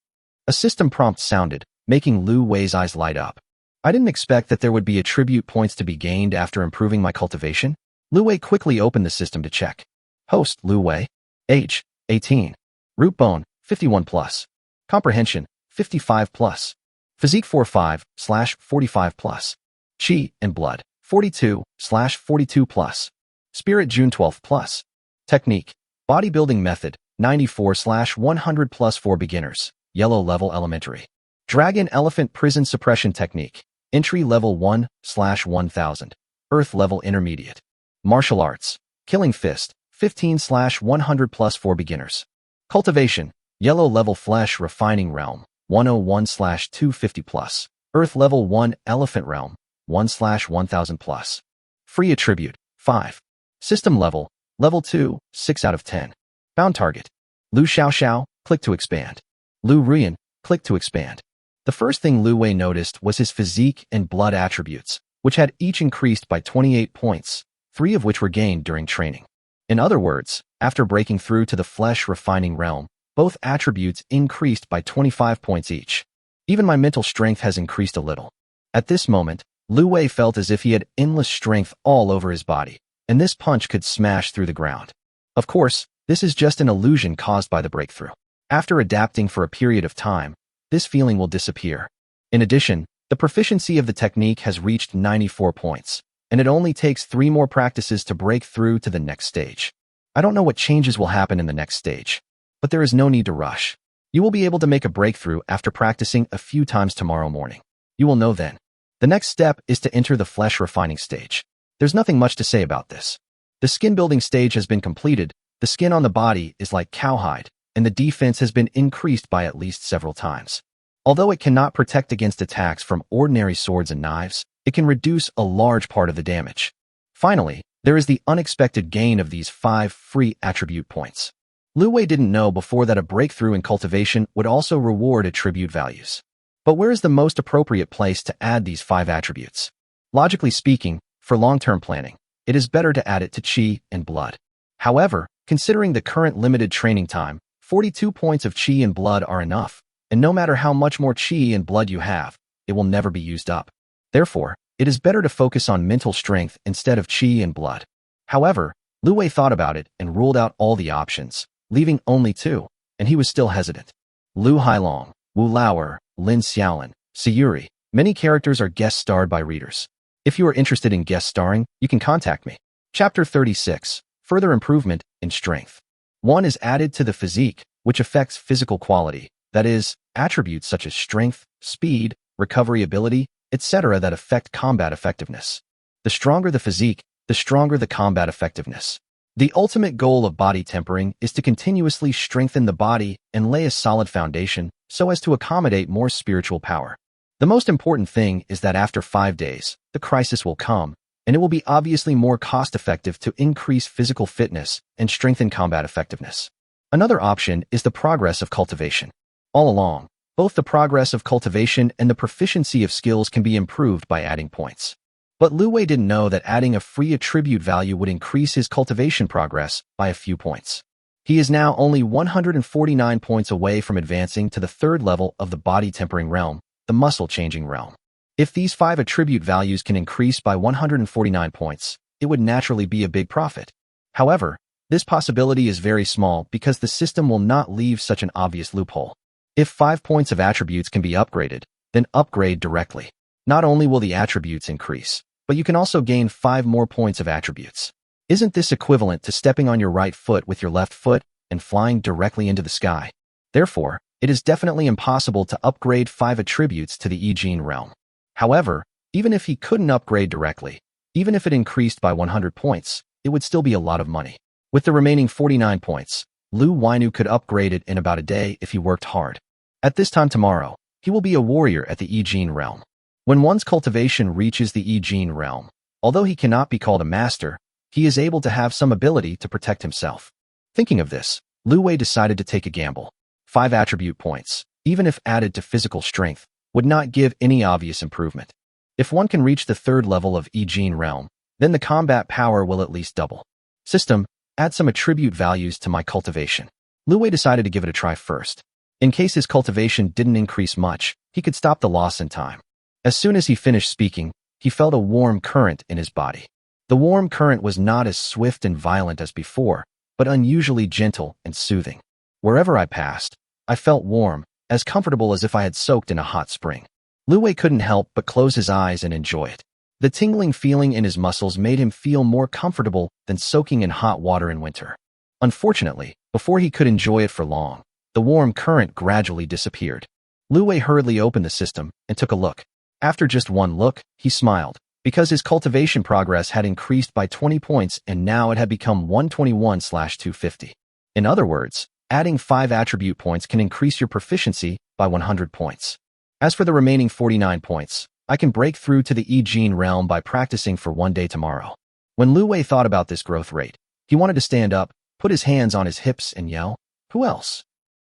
A system prompt sounded, making Lu Wei's eyes light up. I didn't expect that there would be attribute points to be gained after improving my cultivation. Lu Wei quickly opened the system to check. Host Lu Wei. Age 18. Root bone 51+. Comprehension 55+. Physique 45/45+. Chi and blood 42/42+. Spirit June 12+. Technique bodybuilding method 94/100+ for beginners. Yellow level elementary. Dragon elephant prison suppression technique. Entry level 1/1000. Earth level intermediate. Martial arts. Killing fist 15/100+ for beginners. Cultivation. Yellow level flesh refining realm 101/250+. Earth level 1 elephant realm 1/1000+. Free attribute 5. System level level 2 6 out of 10. Bound target. Lu Xiao, click to expand. Lu Ruyan, click to expand. The first thing Lu Wei noticed was his physique and blood attributes, which had each increased by 28 points, 3 of which were gained during training. In other words, after breaking through to the flesh refining realm, both attributes increased by 25 points each. Even my mental strength has increased a little. At this moment, Lu Wei felt as if he had endless strength all over his body, and this punch could smash through the ground. Of course, this is just an illusion caused by the breakthrough. After adapting for a period of time, this feeling will disappear. In addition, the proficiency of the technique has reached 94 points, and it only takes 3 more practices to break through to the next stage. I don't know what changes will happen in the next stage, but there is no need to rush. You will be able to make a breakthrough after practicing a few times tomorrow morning. You will know then. The next step is to enter the flesh refining stage. There's nothing much to say about this. The skin building stage has been completed, the skin on the body is like cowhide, and the defense has been increased by at least several times. Although it cannot protect against attacks from ordinary swords and knives, it can reduce a large part of the damage. Finally, there is the unexpected gain of these 5 free attribute points. Lu Wei didn't know before that a breakthrough in cultivation would also reward attribute values. But where is the most appropriate place to add these 5 attributes? Logically speaking, for long-term planning, it is better to add it to chi and blood. However, considering the current limited training time, 42 points of chi and blood are enough, and no matter how much more chi and blood you have, it will never be used up. Therefore, it is better to focus on mental strength instead of chi and blood. However, Lu Wei thought about it and ruled out all the options, leaving only 2, and he was still hesitant. Lu Hailong, Wu Lauer, Lin Xiaolin, Sayuri, Many characters are guest starred by readers. If you are interested in guest starring, you can contact me. Chapter 36. Further improvement in strength. 1 is added to the physique, which affects physical quality, that is, attributes such as strength, speed, recovery ability, etc. that affect combat effectiveness. The stronger the physique, the stronger the combat effectiveness. The ultimate goal of body tempering is to continuously strengthen the body and lay a solid foundation so as to accommodate more spiritual power. The most important thing is that after 5 days, the crisis will come, and it will be obviously more cost-effective to increase physical fitness and strengthen combat effectiveness. Another option is the progress of cultivation. All along, both the progress of cultivation and the proficiency of skills can be improved by adding points. But Lu Wei didn't know that adding a free attribute value would increase his cultivation progress by a few points. He is now only 149 points away from advancing to the 3rd level of the body tempering realm, the muscle changing realm. If these 5 attribute values can increase by 149 points, it would naturally be a big profit. However, this possibility is very small because the system will not leave such an obvious loophole. If 5 points of attributes can be upgraded, then upgrade directly. Not only will the attributes increase, but you can also gain 5 more points of attributes. Isn't this equivalent to stepping on your right foot with your left foot and flying directly into the sky? Therefore, it is definitely impossible to upgrade 5 attributes to the E-Gene realm. However, even if he couldn't upgrade directly, even if it increased by 100 points, it would still be a lot of money. With the remaining 49 points, Lu Weinu could upgrade it in about a day if he worked hard. At this time tomorrow, he will be a warrior at the E-Gene realm. When one's cultivation reaches the E-Gene realm, although he cannot be called a master, he is able to have some ability to protect himself. Thinking of this, Lu Wei decided to take a gamble. 5 attribute points, even if added to physical strength, would not give any obvious improvement. If one can reach the 3rd level of E-Gene realm, then the combat power will at least double. System, add some attribute values to my cultivation. Lu Wei decided to give it a try first. In case his cultivation didn't increase much, he could stop the loss in time. As soon as he finished speaking, he felt a warm current in his body. The warm current was not as swift and violent as before, but unusually gentle and soothing. Wherever I passed, I felt warm, as comfortable as if I had soaked in a hot spring. Lu Wei couldn't help but close his eyes and enjoy it. The tingling feeling in his muscles made him feel more comfortable than soaking in hot water in winter. Unfortunately, before he could enjoy it for long, the warm current gradually disappeared. Lu Wei hurriedly opened the system and took a look. After just one look, he smiled, because his cultivation progress had increased by 20 points and now it had become 121/250. In other words, adding 5 attribute points can increase your proficiency by 100 points. As for the remaining 49 points, I can break through to the E-Gene realm by practicing for 1 day tomorrow. When Lu Wei thought about this growth rate, he wanted to stand up, put his hands on his hips and yell, "Who else?"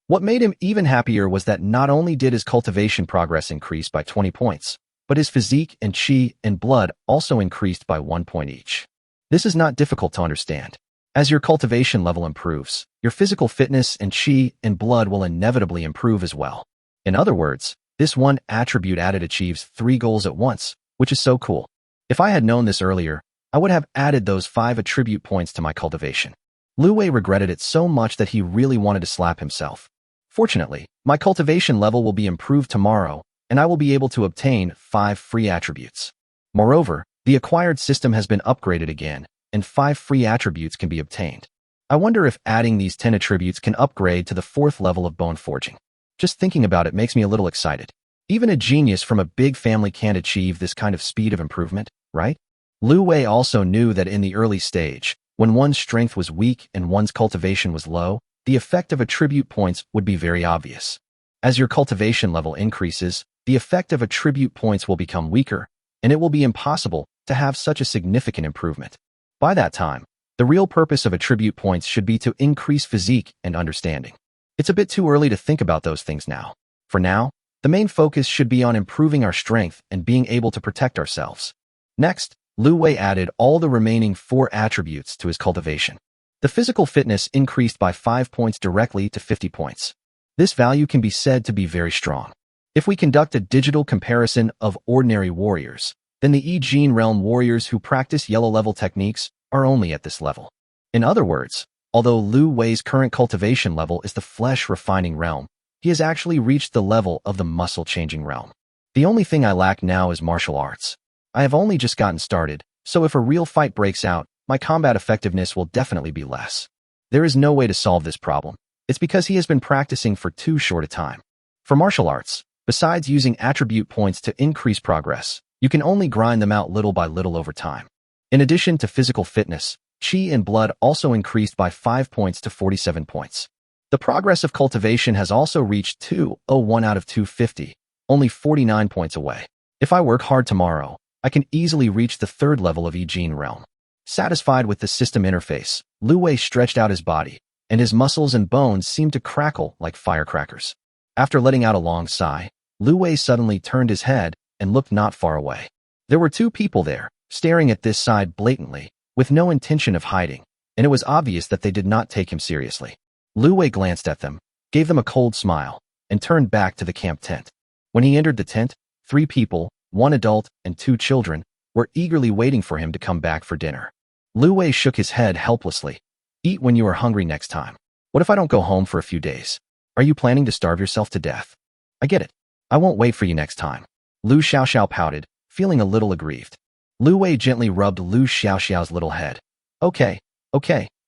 What made him even happier was that not only did his cultivation progress increase by 20 points, but his physique and chi and blood also increased by 1 point each. This is not difficult to understand. As your cultivation level improves, your physical fitness and chi and blood will inevitably improve as well. In other words, this one attribute added achieves 3 goals at once, which is so cool. If I had known this earlier, I would have added those 5 attribute points to my cultivation. Lu Wei regretted it so much that he really wanted to slap himself. Fortunately, my cultivation level will be improved tomorrow, and I will be able to obtain 5 free attributes. Moreover, the acquired system has been upgraded again, and 5 free attributes can be obtained. I wonder if adding these 10 attributes can upgrade to the 4th level of bone forging. Just thinking about it makes me a little excited. Even a genius from a big family can't achieve this kind of speed of improvement, right? Lu Wei also knew that in the early stage, when one's strength was weak and one's cultivation was low, the effect of attribute points would be very obvious. As your cultivation level increases, the effect of attribute points will become weaker, and it will be impossible to have such a significant improvement. By that time, the real purpose of attribute points should be to increase physique and understanding. It's a bit too early to think about those things now. For now, the main focus should be on improving our strength and being able to protect ourselves. Next, Lu Wei added all the remaining 4 attributes to his cultivation. The physical fitness increased by 5 points directly to 50 points. This value can be said to be very strong. If we conduct a digital comparison of ordinary warriors, then the E-Gene realm warriors who practice yellow-level techniques are only at this level. In other words, although Lu Wei's current cultivation level is the flesh-refining realm, he has actually reached the level of the muscle-changing realm. The only thing I lack now is martial arts. I have only just gotten started, so if a real fight breaks out, my combat effectiveness will definitely be less. There is no way to solve this problem. It's because he has been practicing for too short a time. For martial arts, besides using attribute points to increase progress, you can only grind them out little by little over time. In addition to physical fitness, chi and blood also increased by 5 points to 47 points. The progress of cultivation has also reached 201 out of 250, only 49 points away. If I work hard tomorrow, I can easily reach the 3rd level of Yi realm. Satisfied with the system interface, Lu Wei stretched out his body, and his muscles and bones seemed to crackle like firecrackers. After letting out a long sigh, Lu Wei suddenly turned his head and looked not far away. There were 2 people there, staring at this side blatantly, with no intention of hiding, and it was obvious that they did not take him seriously. Lu Wei glanced at them, gave them a cold smile, and turned back to the camp tent. When he entered the tent, 3 people, 1 adult and 2 children, were eagerly waiting for him to come back for dinner. Lu Wei shook his head helplessly. Eat when you are hungry next time. What if I don't go home for a few days? Are you planning to starve yourself to death? I get it. I won't wait for you next time. Lu Xiaoxiao pouted, feeling a little aggrieved. Lu Wei gently rubbed Lu Xiaoxiao's little head. Okay,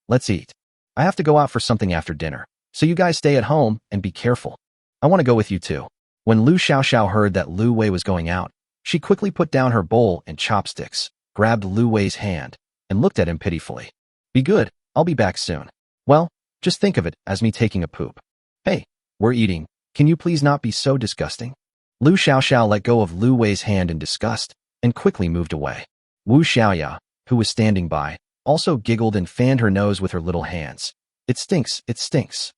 let's eat. I have to go out for something after dinner, so you guys stay at home and be careful. I want to go with you too. When Lu Xiaoxiao heard that Lu Wei was going out, she quickly put down her bowl and chopsticks, grabbed Lu Wei's hand, and looked at him pitifully. Be good, I'll be back soon. Well, just think of it as me taking a poop. Hey, we're eating. Can you please not be so disgusting? Lu Xiaoxiao let go of Lu Wei's hand in disgust and quickly moved away. Wu Xiaoya, who was standing by, also giggled and fanned her nose with her little hands. It stinks, it stinks.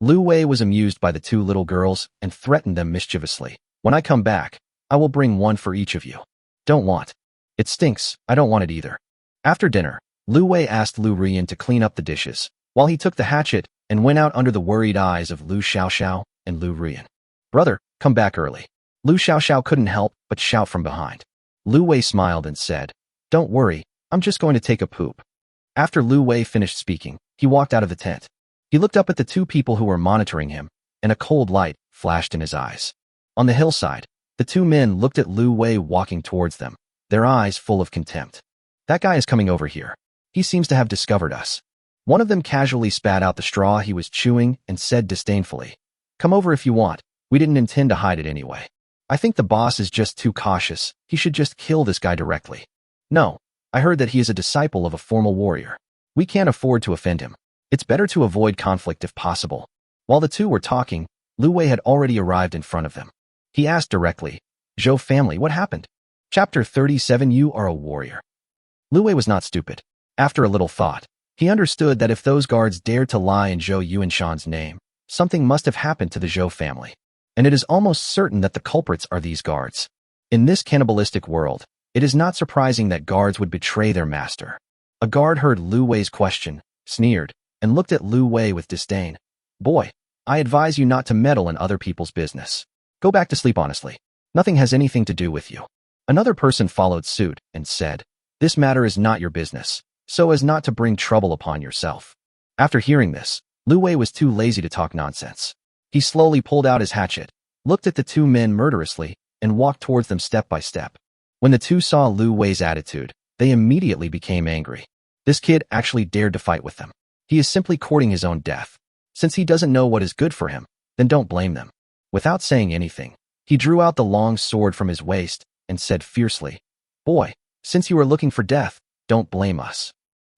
Lu Wei was amused by the 2 little girls and threatened them mischievously. When I come back, I will bring 1 for each of you. Don't want. It stinks, I don't want it either. After dinner, Lu Wei asked Lu Rian to clean up the dishes, while he took the hatchet and went out under the worried eyes of Lu Xiaoxiao and Lu Rian. Brother, come back early. Lu Xiaoxiao couldn't help but shout from behind. Lu Wei smiled and said, Don't worry, I'm just going to take a poop. After Lu Wei finished speaking, he walked out of the tent. He looked up at the 2 people who were monitoring him, and a cold light flashed in his eyes. On the hillside, the 2 men looked at Lu Wei walking towards them, their eyes full of contempt. That guy is coming over here. He seems to have discovered us. One of them casually spat out the straw he was chewing and said disdainfully, Come over if you want. We didn't intend to hide it anyway. I think the boss is just too cautious. He should just kill this guy directly. No, I heard that he is a disciple of a formal warrior. We can't afford to offend him. It's better to avoid conflict if possible. While the 2 were talking, Lu Wei had already arrived in front of them. He asked directly, Zhou family, what happened? Chapter 37. You are a warrior. Lu Wei was not stupid. After a little thought, he understood that if those guards dared to lie in Zhou Yuanshan's name, something must have happened to the Zhou family. And it is almost certain that the culprits are these guards. In this cannibalistic world, it is not surprising that guards would betray their master. A guard heard Lu Wei's question, sneered, and looked at Lu Wei with disdain. Boy, I advise you not to meddle in other people's business. Go back to sleep honestly. Nothing has anything to do with you. Another person followed suit and said, This matter is not your business, so as not to bring trouble upon yourself. After hearing this, Lu Wei was too lazy to talk nonsense. He slowly pulled out his hatchet, looked at the 2 men murderously, and walked towards them step by step. When the 2 saw Lu Wei's attitude, they immediately became angry. This kid actually dared to fight with them. He is simply courting his own death. Since he doesn't know what is good for him, then don't blame them. Without saying anything, he drew out the long sword from his waist and said fiercely, Boy, since you are looking for death, don't blame us.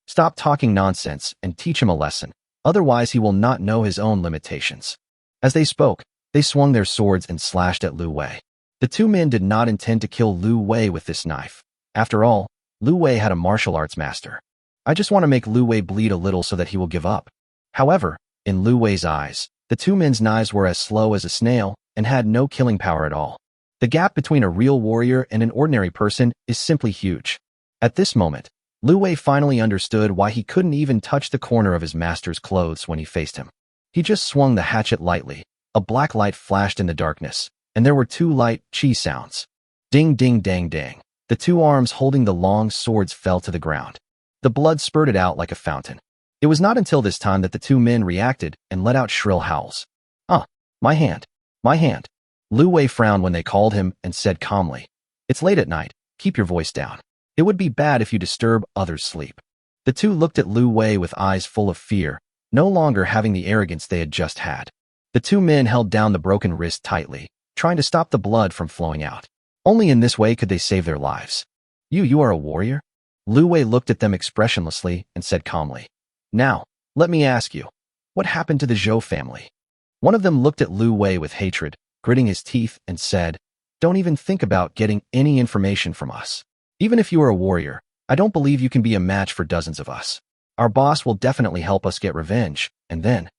Stop talking nonsense and teach him a lesson, otherwise he will not know his own limitations. As they spoke, they swung their swords and slashed at Lu Wei. The 2 men did not intend to kill Lu Wei with this knife. After all, Lu Wei had a martial arts master. I just want to make Lu Wei bleed a little so that he will give up. However, in Lu Wei's eyes, the 2 men's knives were as slow as a snail and had no killing power at all. The gap between a real warrior and an ordinary person is simply huge. At this moment, Lu Wei finally understood why he couldn't even touch the corner of his master's clothes when he faced him. He just swung the hatchet lightly. A black light flashed in the darkness, and there were 2 light chi sounds. Ding ding dang dang. The 2 arms holding the long swords fell to the ground. The blood spurted out like a fountain. It was not until this time that the 2 men reacted and let out shrill howls. My hand. My hand. Lu Wei frowned when they called him and said calmly, "It's late at night. Keep your voice down. It would be bad if you disturb others' sleep." The two looked at Lu Wei with eyes full of fear, no longer having the arrogance they had just had. The two men held down the broken wrist tightly, trying to stop the blood from flowing out. Only in this way could they save their lives. You are a warrior?" Lu Wei looked at them expressionlessly and said calmly, "Now, let me ask you, what happened to the Zhou family?" One of them looked at Lu Wei with hatred, gritting his teeth, and said, "Don't even think about getting any information from us. Even if you are a warrior, I don't believe you can be a match for dozens of us. Our boss will definitely help us get revenge, and then..."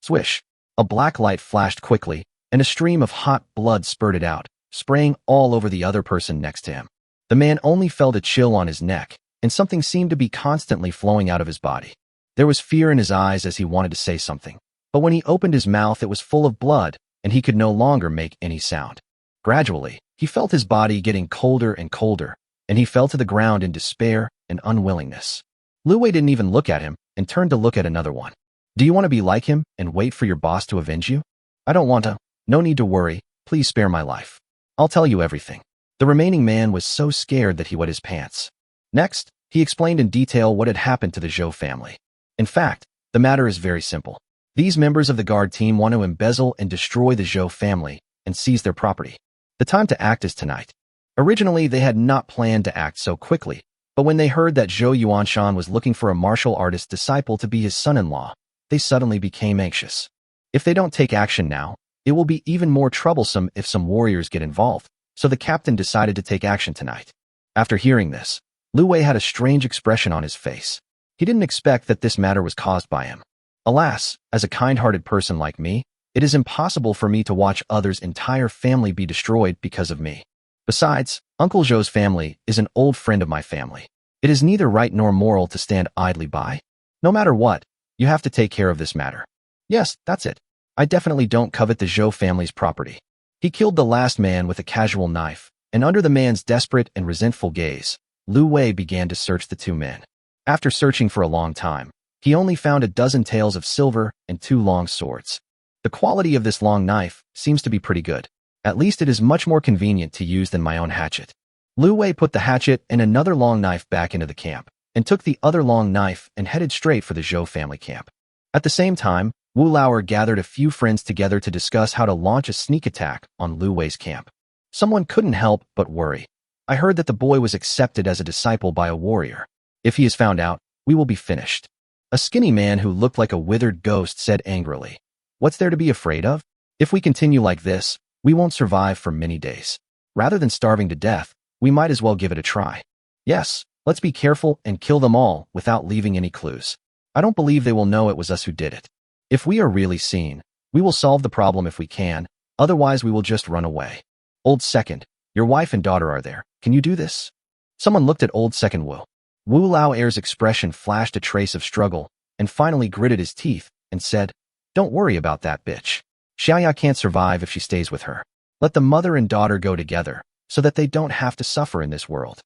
Swish! A black light flashed quickly, and a stream of hot blood spurted out, spraying all over the other person next to him. The man only felt a chill on his neck, and something seemed to be constantly flowing out of his body. There was fear in his eyes as he wanted to say something, but when he opened his mouth it was full of blood, and he could no longer make any sound. Gradually, he felt his body getting colder and colder, and he fell to the ground in despair and unwillingness. Lu Wei didn't even look at him and turned to look at another one. "Do you want to be like him and wait for your boss to avenge you?" "I don't want to. No need to worry. Please spare my life. I'll tell you everything." The remaining man was so scared that he wet his pants. Next, he explained in detail what had happened to the Zhou family. In fact, the matter is very simple. These members of the guard team want to embezzle and destroy the Zhou family and seize their property. The time to act is tonight. Originally, they had not planned to act so quickly, but when they heard that Zhou Yuanshan was looking for a martial artist disciple to be his son-in-law, they suddenly became anxious. If they don't take action now, it will be even more troublesome if some warriors get involved, so the captain decided to take action tonight. After hearing this, Lu Wei had a strange expression on his face. He didn't expect that this matter was caused by him. Alas, as a kind-hearted person like me, it is impossible for me to watch others' entire family be destroyed because of me. Besides, Uncle Zhou's family is an old friend of my family. It is neither right nor moral to stand idly by. No matter what, you have to take care of this matter. Yes, that's it. I definitely don't covet the Zhou family's property." He killed the last man with a casual knife, and under the man's desperate and resentful gaze, Lu Wei began to search the two men. After searching for a long time, he only found a dozen taels of silver and 2 long swords. The quality of this long knife seems to be pretty good. At least it is much more convenient to use than my own hatchet. Lu Wei put the hatchet and another long knife back into the camp, and took the other long knife and headed straight for the Zhou family camp. At the same time, Wu Lauer gathered a few friends together to discuss how to launch a sneak attack on Lu Wei's camp. Someone couldn't help but worry. "I heard that the boy was accepted as a disciple by a warrior. If he is found out, we will be finished." A skinny man who looked like a withered ghost said angrily, "What's there to be afraid of? If we continue like this, we won't survive for many days. Rather than starving to death, we might as well give it a try. Yes, let's be careful and kill them all without leaving any clues. I don't believe they will know it was us who did it. If we are really seen, we will solve the problem if we can, otherwise we will just run away. Old Second, your wife and daughter are there. Can you do this?" Someone looked at Old Second Wu. Wu Lao Air's expression flashed a trace of struggle, and finally gritted his teeth and said, "Don't worry about that bitch. Xiaoya can't survive if she stays with her. Let the mother and daughter go together, so that they don't have to suffer in this world."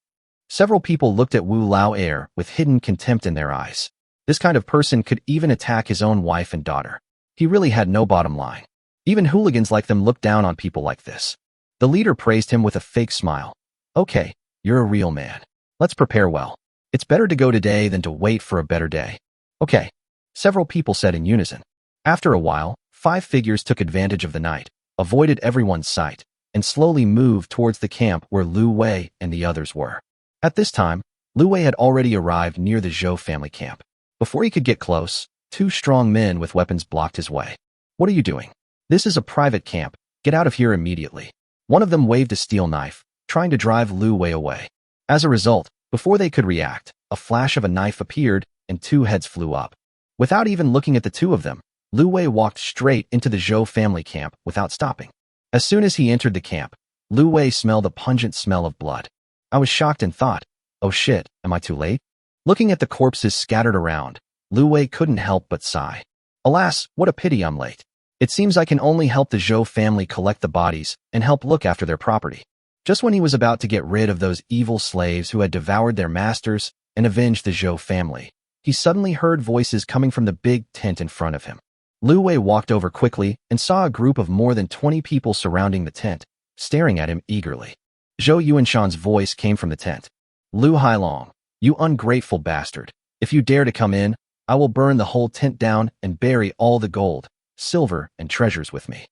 Several people looked at Wu Lao Air with hidden contempt in their eyes. This kind of person could even attack his own wife and daughter. He really had no bottom line. Even hooligans like them looked down on people like this. The leader praised him with a fake smile. "Okay, you're a real man. Let's prepare well. It's better to go today than to wait for a better day." "Okay," several people said in unison. After a while, 5 figures took advantage of the night, avoided everyone's sight, and slowly moved towards the camp where Lu Wei and the others were. At this time, Lu Wei had already arrived near the Zhou family camp. Before he could get close, 2 strong men with weapons blocked his way. "What are you doing? This is a private camp. Get out of here immediately." One of them waved a steel knife, trying to drive Lu Wei away. As a result, before they could react, a flash of a knife appeared and 2 heads flew up. Without even looking at the 2 of them, Lu Wei walked straight into the Zhou family camp without stopping. As soon as he entered the camp, Lu Wei smelled a pungent smell of blood. I was shocked and thought, "Oh shit, am I too late?" Looking at the corpses scattered around, Lu Wei couldn't help but sigh. Alas, what a pity I'm late. It seems I can only help the Zhou family collect the bodies and help look after their property. Just when he was about to get rid of those evil slaves who had devoured their masters and avenged the Zhou family, he suddenly heard voices coming from the big tent in front of him. Lu Wei walked over quickly and saw a group of more than 20 people surrounding the tent, staring at him eagerly. Zhou Yuanshan's voice came from the tent. Lu Hailong, you ungrateful bastard. If you dare to come in, I will burn the whole tent down and bury all the gold, silver, and treasures with me.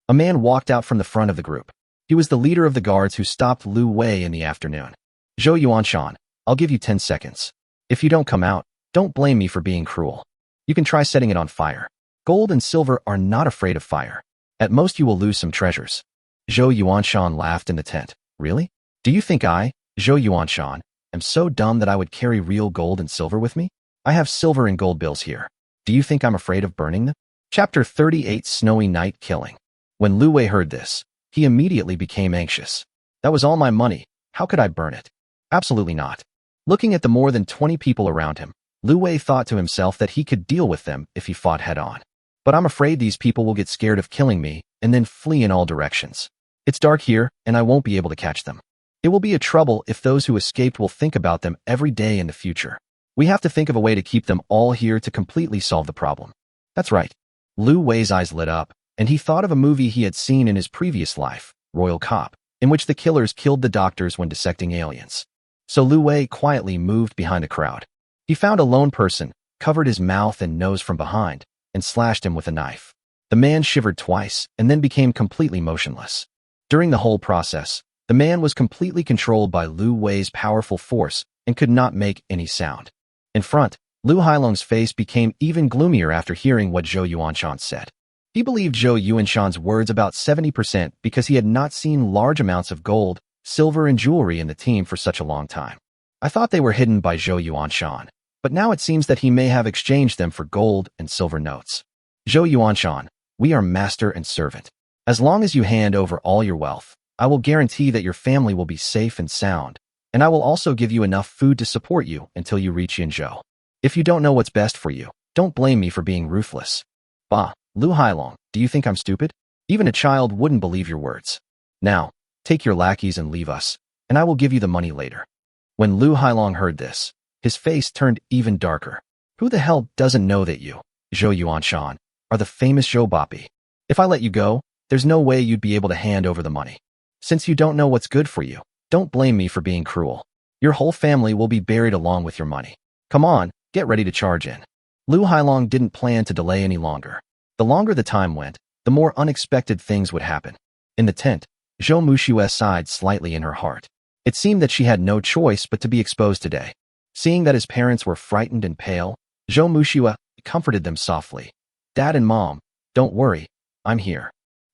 A man walked out from the front of the group. He was the leader of the guards who stopped Lu Wei in the afternoon. Zhou Yuanshan, I'll give you 10 seconds. If you don't come out, don't blame me for being cruel. You can try setting it on fire. Gold and silver are not afraid of fire. At most you will lose some treasures. Zhou Yuanshan laughed in the tent. Really? Do you think I, Zhou Yuanshan, am so dumb that I would carry real gold and silver with me? I have silver and gold bills here. Do you think I'm afraid of burning them? Chapter 38 Snowy Night Killing. When Lu Wei heard this, he immediately became anxious. That was all my money. How could I burn it? Absolutely not. Looking at the more than 20 people around him, Lu Wei thought to himself that he could deal with them if he fought head-on. But I'm afraid these people will get scared of killing me and then flee in all directions. It's dark here, and I won't be able to catch them. It will be a trouble if those who escaped will think about them every day in the future. We have to think of a way to keep them all here to completely solve the problem. That's right. Lu Wei's eyes lit up, and he thought of a movie he had seen in his previous life, Royal Cop, in which the killers killed the doctors when dissecting aliens. So Lu Wei quietly moved behind the crowd. He found a lone person, covered his mouth and nose from behind, and slashed him with a knife. The man shivered twice and then became completely motionless. During the whole process, the man was completely controlled by Lu Wei's powerful force and could not make any sound. In front, Lu Hailong's face became even gloomier after hearing what Zhou Yuanshan said. He believed Zhou Yuanshan's words about 70% because he had not seen large amounts of gold, silver, and jewelry in the team for such a long time. I thought they were hidden by Zhou Yuanshan, but now it seems that he may have exchanged them for gold and silver notes. Zhou Yuanshan, we are master and servant. As long as you hand over all your wealth, I will guarantee that your family will be safe and sound, and I will also give you enough food to support you until you reach Yinzhou. If you don't know what's best for you, don't blame me for being ruthless. Bah, Lu Hailong, do you think I'm stupid? Even a child wouldn't believe your words. Now, take your lackeys and leave us, and I will give you the money later. When Lu Hailong heard this, his face turned even darker. Who the hell doesn't know that you, Zhou Yuanshan, are the famous Zhou Bapi? If I let you go, there's no way you'd be able to hand over the money. Since you don't know what's good for you, don't blame me for being cruel. Your whole family will be buried along with your money. Come on, get ready to charge in. Lu Hailong didn't plan to delay any longer. The longer the time went, the more unexpected things would happen. In the tent, Zhou Muxue sighed slightly in her heart. It seemed that she had no choice but to be exposed today. Seeing that his parents were frightened and pale, Zhou Muxue comforted them softly. Dad and Mom, don't worry, I'm here.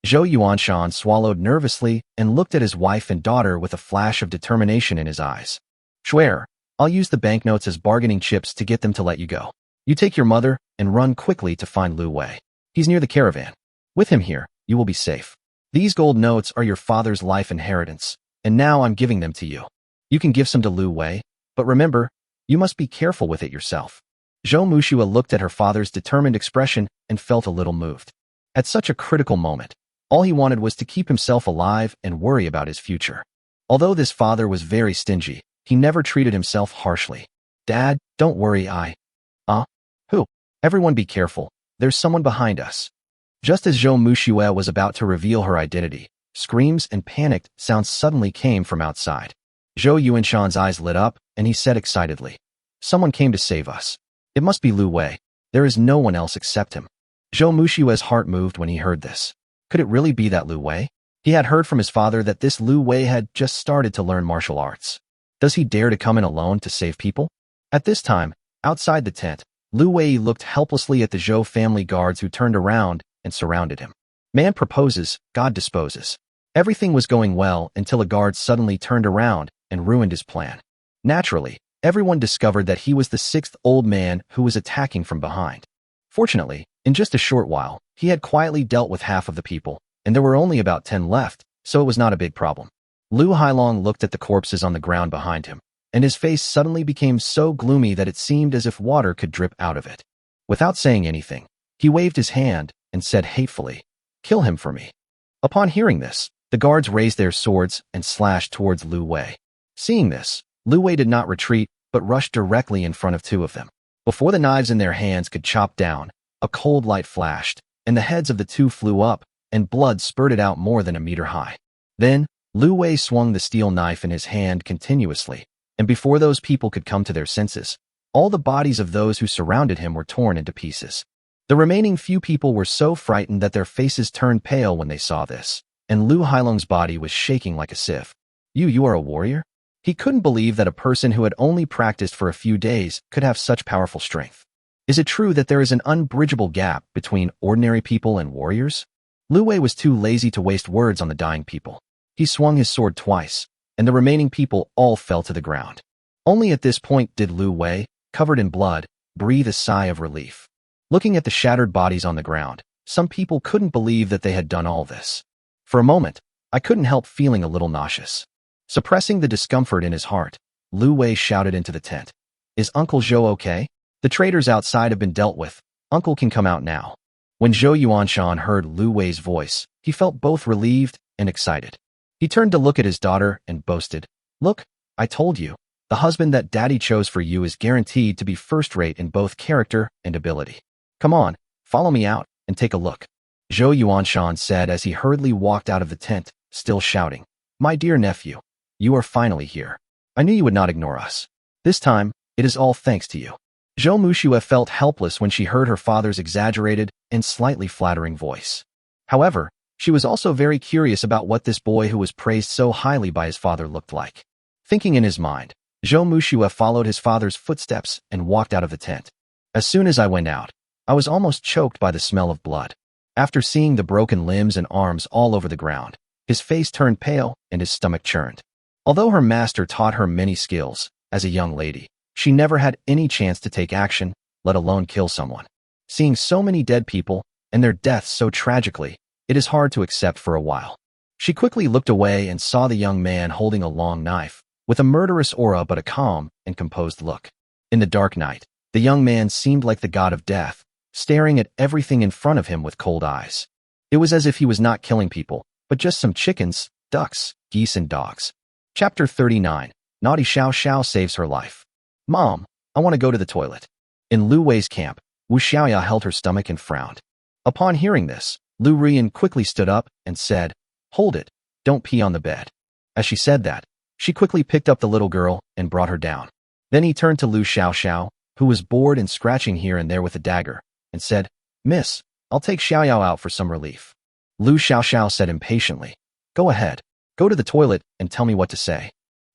Zhou Yuanshan swallowed nervously and looked at his wife and daughter with a flash of determination in his eyes. Swear, I'll use the banknotes as bargaining chips to get them to let you go. You take your mother and run quickly to find Lu Wei. He's near the caravan. With him here, you will be safe. These gold notes are your father's life inheritance, and now I'm giving them to you. You can give some to Lu Wei, but remember, you must be careful with it yourself. Zhou Muxue looked at her father's determined expression and felt a little moved. At such a critical moment, all he wanted was to keep himself alive and worry about his future. Although this father was very stingy, he never treated himself harshly. Dad, don't worry, Who? Everyone be careful, there's someone behind us. Just as Zhou Muxue was about to reveal her identity, screams and panicked sounds suddenly came from outside. Zhou Yuanshan's eyes lit up, and he said excitedly, someone came to save us. It must be Lu Wei. There is no one else except him. Zhou Muxue's heart moved when he heard this. Could it really be that Lu Wei? He had heard from his father that this Lu Wei had just started to learn martial arts. Does he dare to come in alone to save people? At this time, outside the tent, Lu Wei looked helplessly at the Zhou family guards who turned around and surrounded him. Man proposes, God disposes. Everything was going well until a guard suddenly turned around and ruined his plan. Naturally, everyone discovered that he was the sixth old man who was attacking from behind. Fortunately, in just a short while, he had quietly dealt with half of the people, and there were only about 10 left, so it was not a big problem. Lu Hailong looked at the corpses on the ground behind him, and his face suddenly became so gloomy that it seemed as if water could drip out of it. Without saying anything, he waved his hand and said hatefully, "Kill him for me." Upon hearing this, the guards raised their swords and slashed towards Lu Wei. Seeing this, Lu Wei did not retreat, but rushed directly in front of two of them. Before the knives in their hands could chop down, a cold light flashed, and the heads of the two flew up, and blood spurted out more than a meter high. Then, Lu Wei swung the steel knife in his hand continuously, and before those people could come to their senses, all the bodies of those who surrounded him were torn into pieces. The remaining few people were so frightened that their faces turned pale when they saw this, and Lu Hailong's body was shaking like a sieve. You are a warrior? He couldn't believe that a person who had only practiced for a few days could have such powerful strength. Is it true that there is an unbridgeable gap between ordinary people and warriors? Lu Wei was too lazy to waste words on the dying people. He swung his sword twice, and the remaining people all fell to the ground. Only at this point did Lu Wei, covered in blood, breathe a sigh of relief. Looking at the shattered bodies on the ground, some people couldn't believe that they had done all this. For a moment, I couldn't help feeling a little nauseous. Suppressing the discomfort in his heart, Lu Wei shouted into the tent. Is Uncle Zhou okay? The traitors outside have been dealt with. Uncle can come out now. When Zhou Yuanshan heard Lu Wei's voice, he felt both relieved and excited. He turned to look at his daughter and boasted, Look, I told you, the husband that Daddy chose for you is guaranteed to be first-rate in both character and ability. Come on, follow me out and take a look. Zhou Yuanshan said as he hurriedly walked out of the tent, still shouting, My dear nephew, you are finally here. I knew you would not ignore us. This time, it is all thanks to you. Zhou Muxue felt helpless when she heard her father's exaggerated and slightly flattering voice. However, she was also very curious about what this boy who was praised so highly by his father looked like. Thinking in his mind, Zhou Muxue followed his father's footsteps and walked out of the tent. As soon as I went out, I was almost choked by the smell of blood. After seeing the broken limbs and arms all over the ground, his face turned pale and his stomach churned. Although her master taught her many skills, as a young lady, she never had any chance to take action, let alone kill someone. Seeing so many dead people, and their deaths so tragically, it is hard to accept for a while. She quickly looked away and saw the young man holding a long knife, with a murderous aura but a calm and composed look. In the dark night, the young man seemed like the god of death, staring at everything in front of him with cold eyes. It was as if he was not killing people, but just some chickens, ducks, geese and dogs. Chapter 39. Naughty Xiao Xiao saves her life. Mom, I want to go to the toilet. In Lu Wei's camp, Wu Xiaoya held her stomach and frowned. Upon hearing this, Lu Rian quickly stood up and said, Hold it, don't pee on the bed. As she said that, she quickly picked up the little girl and brought her down. Then he turned to Lu Xiaoxiao, who was bored and scratching here and there with a dagger, and said, Miss, I'll take Xiaoyao out for some relief. Lu Xiaoxiao said impatiently, Go ahead, go to the toilet and tell me what to say.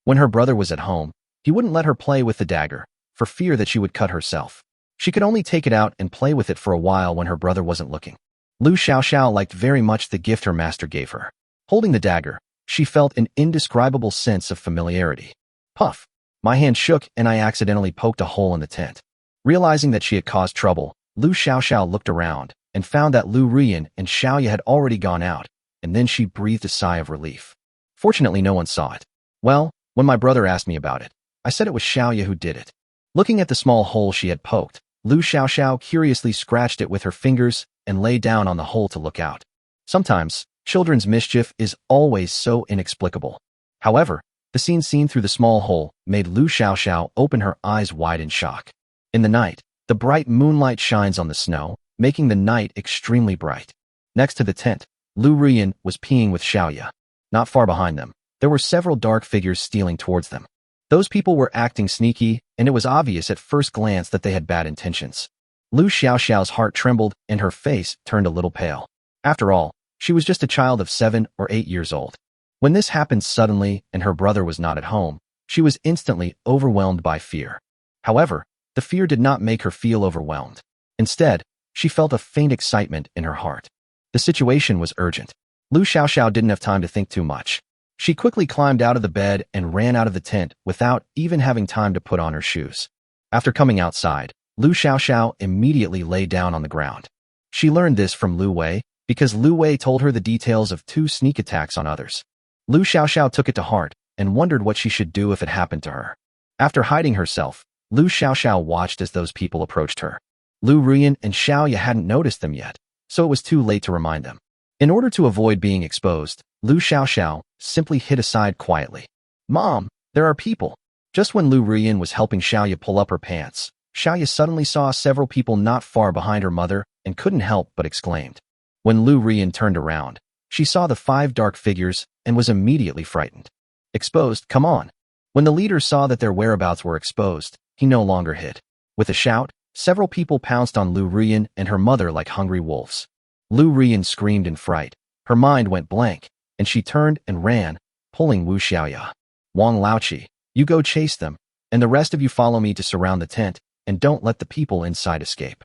When her brother was at home, he wouldn't let her play with the dagger, for fear that she would cut herself. She could only take it out and play with it for a while when her brother wasn't looking. Lu Xiaoxiao liked very much the gift her master gave her. Holding the dagger, she felt an indescribable sense of familiarity. Puff! My hand shook and I accidentally poked a hole in the tent. Realizing that she had caused trouble, Lu Xiaoxiao looked around and found that Lu Rian and Xiaoya had already gone out, and then she breathed a sigh of relief. Fortunately, no one saw it. Well, when my brother asked me about it, I said it was Xiaoya who did it. Looking at the small hole she had poked, Lu Xiaoxiao curiously scratched it with her fingers and lay down on the hole to look out. Sometimes, children's mischief is always so inexplicable. However, the scene seen through the small hole made Lu Xiaoxiao open her eyes wide in shock. In the night, the bright moonlight shines on the snow, making the night extremely bright. Next to the tent, Lu Rian was peeing with Xiaoya. Not far behind them, there were several dark figures stealing towards them. Those people were acting sneaky, and it was obvious at first glance that they had bad intentions. Lu Xiaoxiao's heart trembled and her face turned a little pale. After all, she was just a child of 7 or 8 years old. When this happened suddenly and her brother was not at home, she was instantly overwhelmed by fear. However, the fear did not make her feel overwhelmed. Instead, she felt a faint excitement in her heart. The situation was urgent. Lu Xiaoxiao didn't have time to think too much. She quickly climbed out of the bed and ran out of the tent without even having time to put on her shoes. After coming outside, Lu Xiaoxiao immediately lay down on the ground. She learned this from Lu Wei because Lu Wei told her the details of 2 sneak attacks on others. Lu Xiaoxiao took it to heart and wondered what she should do if it happened to her. After hiding herself, Lu Xiaoxiao watched as those people approached her. Lu Rian and Xiaoya hadn't noticed them yet, so it was too late to remind them. In order to avoid being exposed, Lu Xiaoxiao simply hid aside quietly. Mom, there are people. Just when Lu Rian was helping Xiaoya pull up her pants, Xiaoya suddenly saw several people not far behind her mother and couldn't help but exclaimed. When Lu Rian turned around, she saw the 5 dark figures and was immediately frightened. Exposed, come on. When the leader saw that their whereabouts were exposed, he no longer hid. With a shout, several people pounced on Lu Rian and her mother like hungry wolves. Lu Rian screamed in fright. Her mind went blank, and she turned and ran, pulling Wu Xiaoya. Wang Laoqi, you go chase them, and the rest of you follow me to surround the tent, and don't let the people inside escape.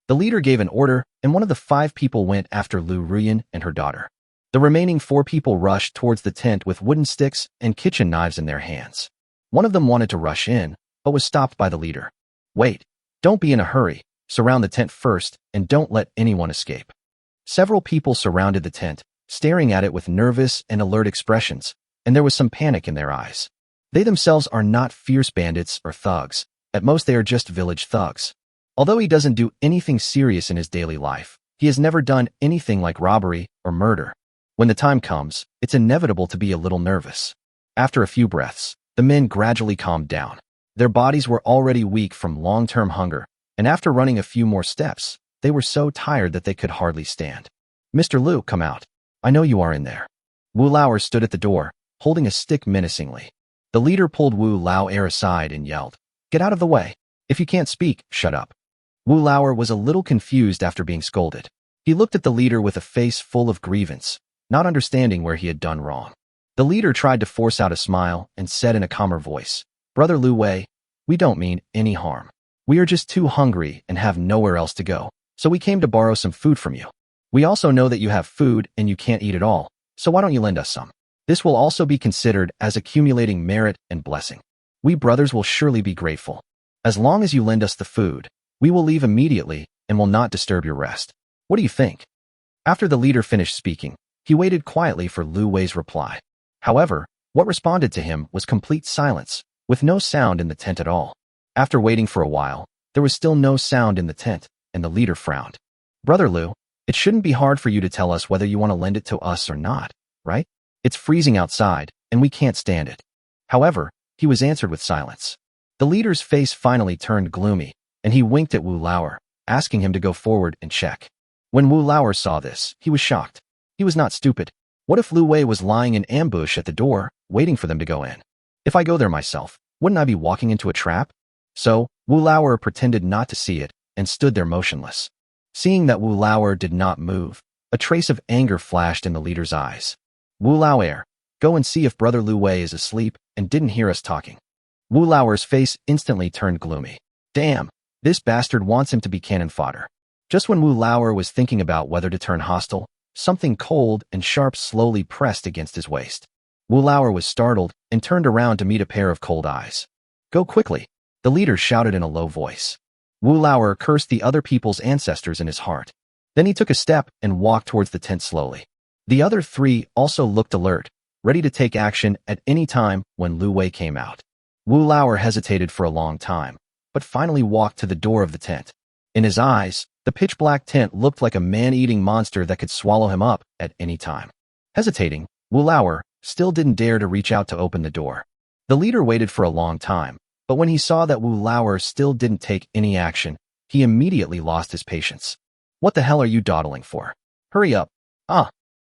The leader gave an order, and one of the 5 people went after Lu Rian and her daughter. The remaining 4 people rushed towards the tent with wooden sticks and kitchen knives in their hands. One of them wanted to rush in, but was stopped by the leader. Wait, don't be in a hurry, surround the tent first, and don't let anyone escape. Several people surrounded the tent, staring at it with nervous and alert expressions, and there was some panic in their eyes. They themselves are not fierce bandits or thugs. At most they are just village thugs. Although he doesn't do anything serious in his daily life, he has never done anything like robbery or murder. When the time comes, it's inevitable to be a little nervous. After a few breaths, the men gradually calmed down. Their bodies were already weak from long-term hunger, and after running a few more steps, they were so tired that they could hardly stand. Mr. Lu, come out. I know you are in there. Wu Lauer stood at the door, holding a stick menacingly. The leader pulled Wu Lauer aside and yelled, Get out of the way. If you can't speak, shut up. Wu Lauer was a little confused after being scolded. He looked at the leader with a face full of grievance, not understanding where he had done wrong. The leader tried to force out a smile and said in a calmer voice, Brother Lu Wei, we don't mean any harm. We are just too hungry and have nowhere else to go, so we came to borrow some food from you. We also know that you have food and you can't eat it all, so why don't you lend us some? This will also be considered as accumulating merit and blessing. We brothers will surely be grateful. As long as you lend us the food, we will leave immediately and will not disturb your rest. What do you think? After the leader finished speaking, he waited quietly for Lu Wei's reply. However, what responded to him was complete silence, with no sound in the tent at all. After waiting for a while, there was still no sound in the tent, and the leader frowned. Brother Lu, it shouldn't be hard for you to tell us whether you want to lend it to us or not, right? It's freezing outside, and we can't stand it. However, he was answered with silence. The leader's face finally turned gloomy, and he winked at Wu Lauer, asking him to go forward and check. When Wu Lauer saw this, he was shocked. He was not stupid. What if Lu Wei was lying in ambush at the door, waiting for them to go in? If I go there myself, wouldn't I be walking into a trap? So, Wu Lauer pretended not to see it and stood there motionless. Seeing that Wu Lauer did not move, a trace of anger flashed in the leader's eyes. Wu Lauer, go and see if Brother Lu Wei is asleep and didn't hear us talking. Wu Lauer's face instantly turned gloomy. Damn, this bastard wants him to be cannon fodder. Just when Wu Lauer was thinking about whether to turn hostile, something cold and sharp slowly pressed against his waist. Wu Lauer was startled and turned around to meet a pair of cold eyes. Go quickly, the leader shouted in a low voice. Wu Lauer cursed the other people's ancestors in his heart. Then he took a step and walked towards the tent slowly. The other 3 also looked alert, ready to take action at any time when Lu Wei came out. Wu Lauer hesitated for a long time, but finally walked to the door of the tent. In his eyes, the pitch-black tent looked like a man-eating monster that could swallow him up at any time. Hesitating, Wu Lauer still didn't dare to reach out to open the door. The leader waited for a long time, but when he saw that Wu Lauer still didn't take any action, he immediately lost his patience. What the hell are you dawdling for? Hurry up.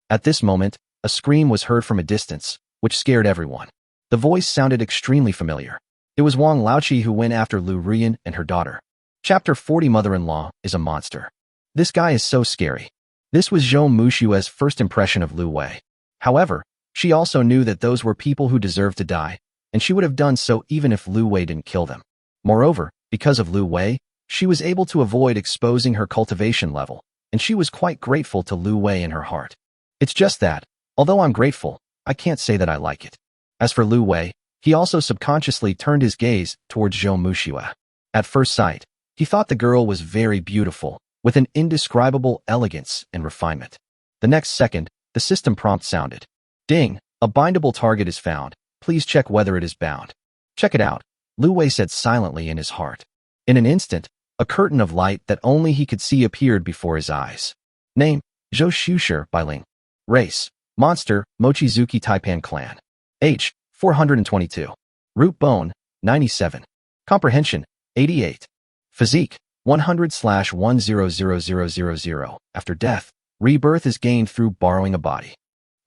At this moment, a scream was heard from a distance, which scared everyone. The voice sounded extremely familiar. It was Wang Laoqi who went after Lu Rian and her daughter. Chapter 40 Mother-in-law is a monster. This guy is so scary. This was Zhou Mushua's first impression of Lu Wei. However, she also knew that those were people who deserved to die, and she would have done so even if Lu Wei didn't kill them. Moreover, because of Lu Wei, she was able to avoid exposing her cultivation level, and she was quite grateful to Lu Wei in her heart. It's just that, although I'm grateful, I can't say that I like it. As for Lu Wei, he also subconsciously turned his gaze towards Zhou Mushua. At first sight, he thought the girl was very beautiful, with an indescribable elegance and refinement. The next second, the system prompt sounded. Ding, a bindable target is found. Please check whether it is bound. Check it out, Lu Wei said silently in his heart. In an instant, a curtain of light that only he could see appeared before his eyes. Name, Zhou Shusher Bailing. Race, Monster, Mochizuki Taipan Clan. Age, 422. Root Bone, 97. Comprehension, 88. Physique, 100/1000000. After death, rebirth is gained through borrowing a body.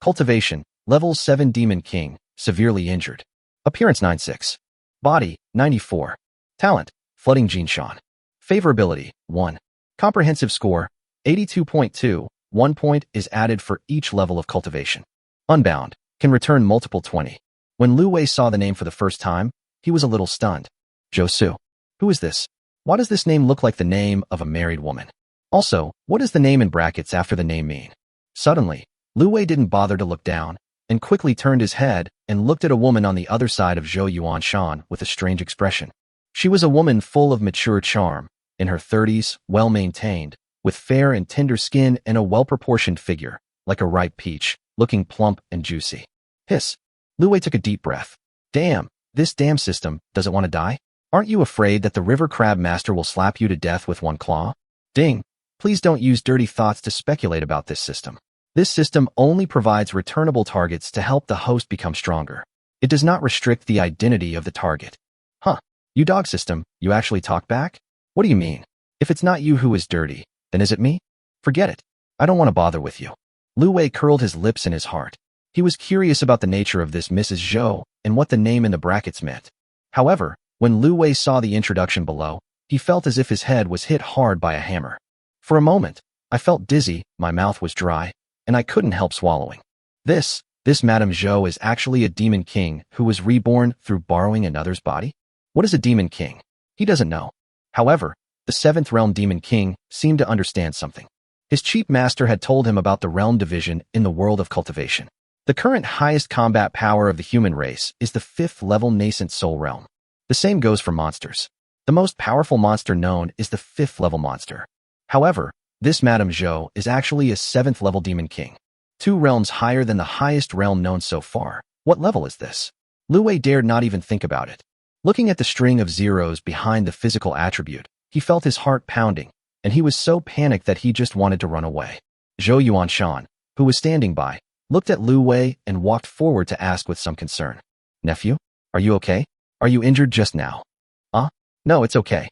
Cultivation, level 7 Demon King, severely injured. Appearance 96. Body, 94. Talent, flooding Jinshan. Favorability, 1. Comprehensive score, 82.2. 1 point is added for each level of cultivation. Unbound, can return multiple 20. When Lu Wei saw the name for the first time, he was a little stunned. Zhou Su. Who is this? Why does this name look like the name of a married woman? Also, what does the name in brackets after the name mean? Suddenly, Lu Wei didn't bother to look down, and quickly turned his head and looked at a woman on the other side of Zhou Yuanshan with a strange expression. She was a woman full of mature charm, in her 30s, well-maintained, with fair and tender skin and a well-proportioned figure, like a ripe peach, looking plump and juicy. Hiss. Lu Wei took a deep breath. Damn, this damn system, does it want to die? Aren't you afraid that the river crab master will slap you to death with one claw? Ding. Please don't use dirty thoughts to speculate about this system. This system only provides returnable targets to help the host become stronger. It does not restrict the identity of the target. Huh. You dog system, you actually talk back? What do you mean? If it's not you who is dirty, then is it me? Forget it. I don't want to bother with you. Lu Wei curled his lips in his heart. He was curious about the nature of this Mrs. Zhou and what the name in the brackets meant. However, when Lu Wei saw the introduction below, he felt as if his head was hit hard by a hammer. For a moment, I felt dizzy, my mouth was dry, and I couldn't help swallowing. This Madame Zhou is actually a demon king who was reborn through borrowing another's body? What is a demon king? He doesn't know. However, the 7th realm demon king seemed to understand something. His chief master had told him about the realm division in the world of cultivation. The current highest combat power of the human race is the 5th level nascent soul realm. The same goes for monsters. The most powerful monster known is the 5th level monster. However, this Madame Zhou is actually a 7th level demon king. 2 realms higher than the highest realm known so far. What level is this? Lu Wei dared not even think about it. Looking at the string of zeros behind the physical attribute, he felt his heart pounding, and he was so panicked that he just wanted to run away. Zhou Yuanshan, who was standing by, looked at Lu Wei and walked forward to ask with some concern. Nephew, are you okay? Are you injured just now? No, it's okay.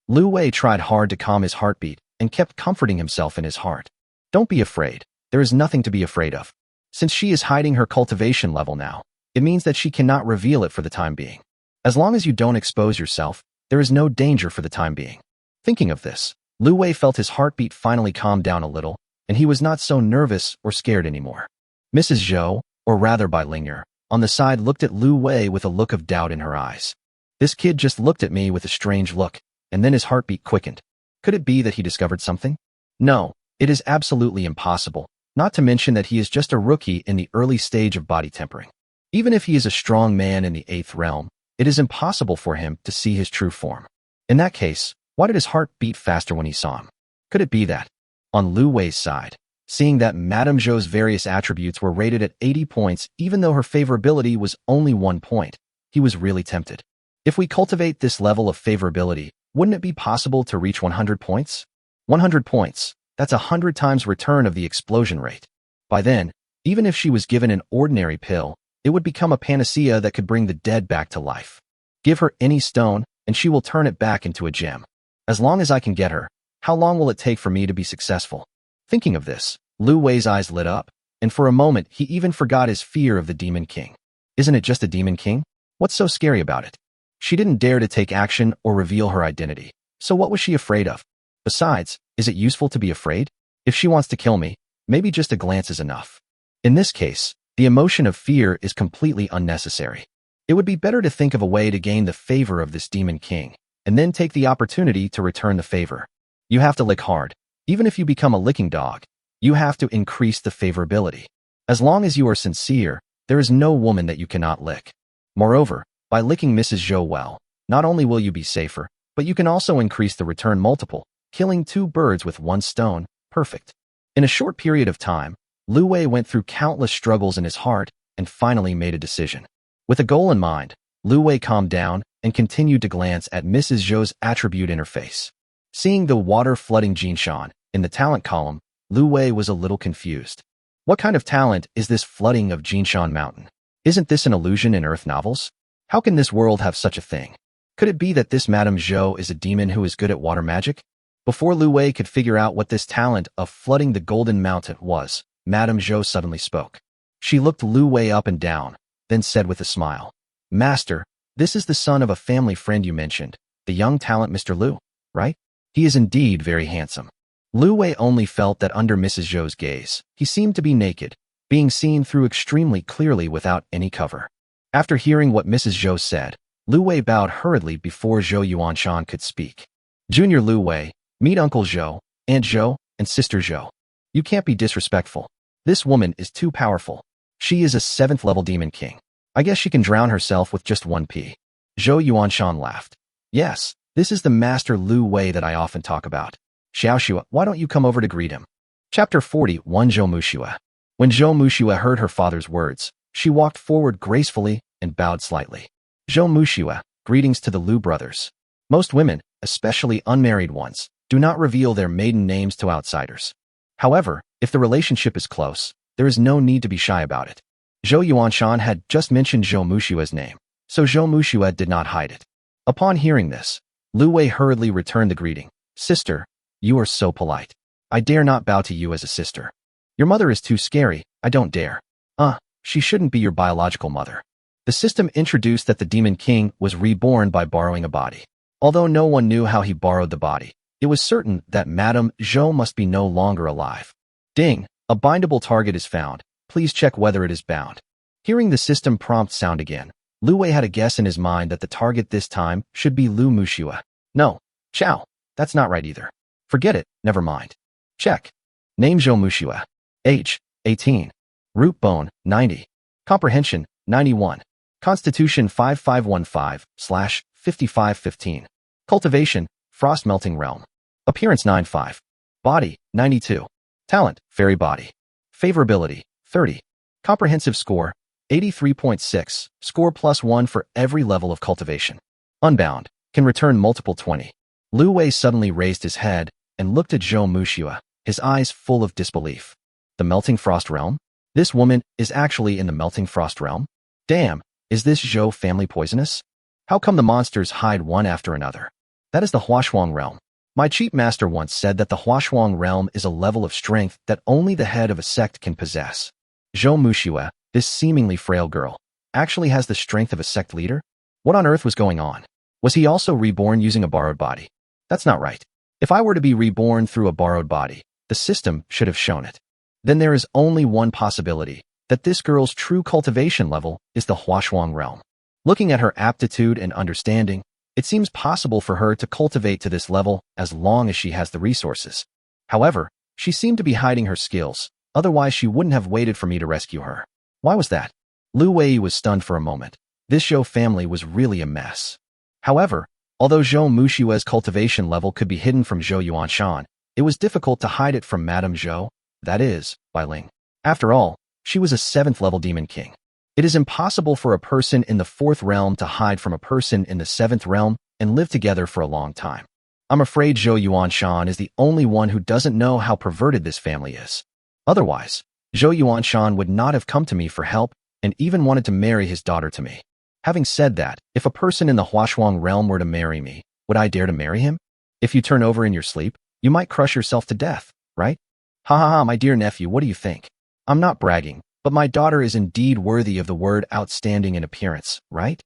Lu Wei tried hard to calm his heartbeat and kept comforting himself in his heart. Don't be afraid. There is nothing to be afraid of. Since she is hiding her cultivation level now, it means that she cannot reveal it for the time being. As long as you don't expose yourself, there is no danger for the time being. Thinking of this, Lu Wei felt his heartbeat finally calm down a little, and he was not so nervous or scared anymore. Mrs. Zhou, or rather Bai Ling'er, on the side looked at Lu Wei with a look of doubt in her eyes. This kid just looked at me with a strange look, and then his heartbeat quickened. Could it be that he discovered something? No, it is absolutely impossible, not to mention that he is just a rookie in the early stage of body tempering. Even if he is a strong man in the 8th realm, it is impossible for him to see his true form. In that case, why did his heart beat faster when he saw him? Could it be that? On Lu Wei's side, seeing that Madame Zhou's various attributes were rated at 80 points even though her favorability was only 1 point, he was really tempted. If we cultivate this level of favorability, wouldn't it be possible to reach 100 points? 100 points, that's 100 times return of the explosion rate. By then, even if she was given an ordinary pill, it would become a panacea that could bring the dead back to life. Give her any stone, and she will turn it back into a gem. As long as I can get her, how long will it take for me to be successful? Thinking of this, Lu Wei's eyes lit up, and for a moment he even forgot his fear of the Demon King. Isn't it just a Demon King? What's so scary about it? She didn't dare to take action or reveal her identity, so what was she afraid of? Besides, is it useful to be afraid? If she wants to kill me, maybe just a glance is enough. In this case, the emotion of fear is completely unnecessary. It would be better to think of a way to gain the favor of this Demon King, and then take the opportunity to return the favor. You have to lick hard. Even if you become a licking dog, you have to increase the favorability. As long as you are sincere, there is no woman that you cannot lick. Moreover, by licking Mrs. Zhou well, not only will you be safer, but you can also increase the return multiple, killing 2 birds with 1 stone. Perfect. In a short period of time, Lu Wei went through countless struggles in his heart and finally made a decision. With a goal in mind, Lu Wei calmed down and continued to glance at Mrs. Zhou's attribute interface. Seeing the water flooding Jinshan in the talent column, Lu Wei was a little confused. What kind of talent is this flooding of Jinshan Mountain? Isn't this an illusion in Earth novels? How can this world have such a thing? Could it be that this Madame Zhou is a demon who is good at water magic? Before Lu Wei could figure out what this talent of flooding the Golden Mountain was, Madame Zhou suddenly spoke. She looked Lu Wei up and down, then said with a smile, "Master, this is the son of a family friend you mentioned, the young talent Mr. Lu, right? He is indeed very handsome." Lu Wei only felt that under Mrs. Zhou's gaze, he seemed to be naked, being seen through extremely clearly without any cover. After hearing what Mrs. Zhou said, Lu Wei bowed hurriedly before Zhou Yuanshan could speak. "Junior Lu Wei, meet Uncle Zhou, Aunt Zhou, and Sister Zhou. You can't be disrespectful. This woman is too powerful. She is a 7th-level demon king. I guess she can drown herself with just 1 pea." Zhou Yuanshan laughed. "Yes, this is the Master Lu Wei that I often talk about. Xiaoxua, why don't you come over to greet him?" Chapter 41. Zhou Muxue. When Zhou Muxue heard her father's words, she walked forward gracefully and bowed slightly. "Zhou Muxue, greetings to the Lu brothers. Most women, especially unmarried ones, do not reveal their maiden names to outsiders. However, if the relationship is close, there is no need to be shy about it." Zhou Yuanshan had just mentioned Zhou Muxue's name, so Zhou Muxue did not hide it. Upon hearing this, Lu Wei hurriedly returned the greeting. "Sister, you are so polite. I dare not bow to you as a sister. Your mother is too scary, I don't dare." She shouldn't be your biological mother. The system introduced that the Demon King was reborn by borrowing a body. Although no one knew how he borrowed the body, it was certain that Madame Zhou must be no longer alive. Ding, a bindable target is found. Please check whether it is bound. Hearing the system prompt sound again, Lu Wei had a guess in his mind that the target this time should be Lu Muxue. No, Chow, that's not right either. Forget it, never mind. Check. Name Zhou Muxue. Age, 18. Root bone, 90. Comprehension, 91. Constitution 5515/5515. Cultivation, frost melting realm. Appearance 95. Body, 92. Talent, fairy body. Favorability, 30. Comprehensive score, 83.6. Score +1 for every level of cultivation. Unbound, can return multiple 20. Lu Wei suddenly raised his head and looked at Zhou Muxue, his eyes full of disbelief. The melting frost realm? This woman is actually in the melting frost realm? Damn, is this Zhou family poisonous? How come the monsters hide one after another? That is the Huashuang realm. My chief master once said that the Huashuang realm is a level of strength that only the head of a sect can possess. Zhou Muxue, this seemingly frail girl, actually has the strength of a sect leader? What on earth was going on? Was he also reborn using a borrowed body? That's not right. If I were to be reborn through a borrowed body, the system should have shown it. Then there is only one possibility, that this girl's true cultivation level is the Huashuang realm. Looking at her aptitude and understanding, it seems possible for her to cultivate to this level as long as she has the resources. However, she seemed to be hiding her skills, otherwise she wouldn't have waited for me to rescue her. Why was that? Lu Wei was stunned for a moment. This Zhou family was really a mess. However, although Zhou Muxue's cultivation level could be hidden from Zhou Yuanshan, it was difficult to hide it from Madame Zhou, that is, Bai Ling. After all, she was a 7th-level demon king. It is impossible for a person in the 4th realm to hide from a person in the 7th realm and live together for a long time. I'm afraid Zhou Yuanshan is the only one who doesn't know how perverted this family is. Otherwise, Zhou Yuanshan would not have come to me for help and even wanted to marry his daughter to me. Having said that, if a person in the Huashuang realm were to marry me, would I dare to marry him? If you turn over in your sleep, you might crush yourself to death, right? Ha ha ha, my dear nephew, what do you think? I'm not bragging, but my daughter is indeed worthy of the word outstanding in appearance, right?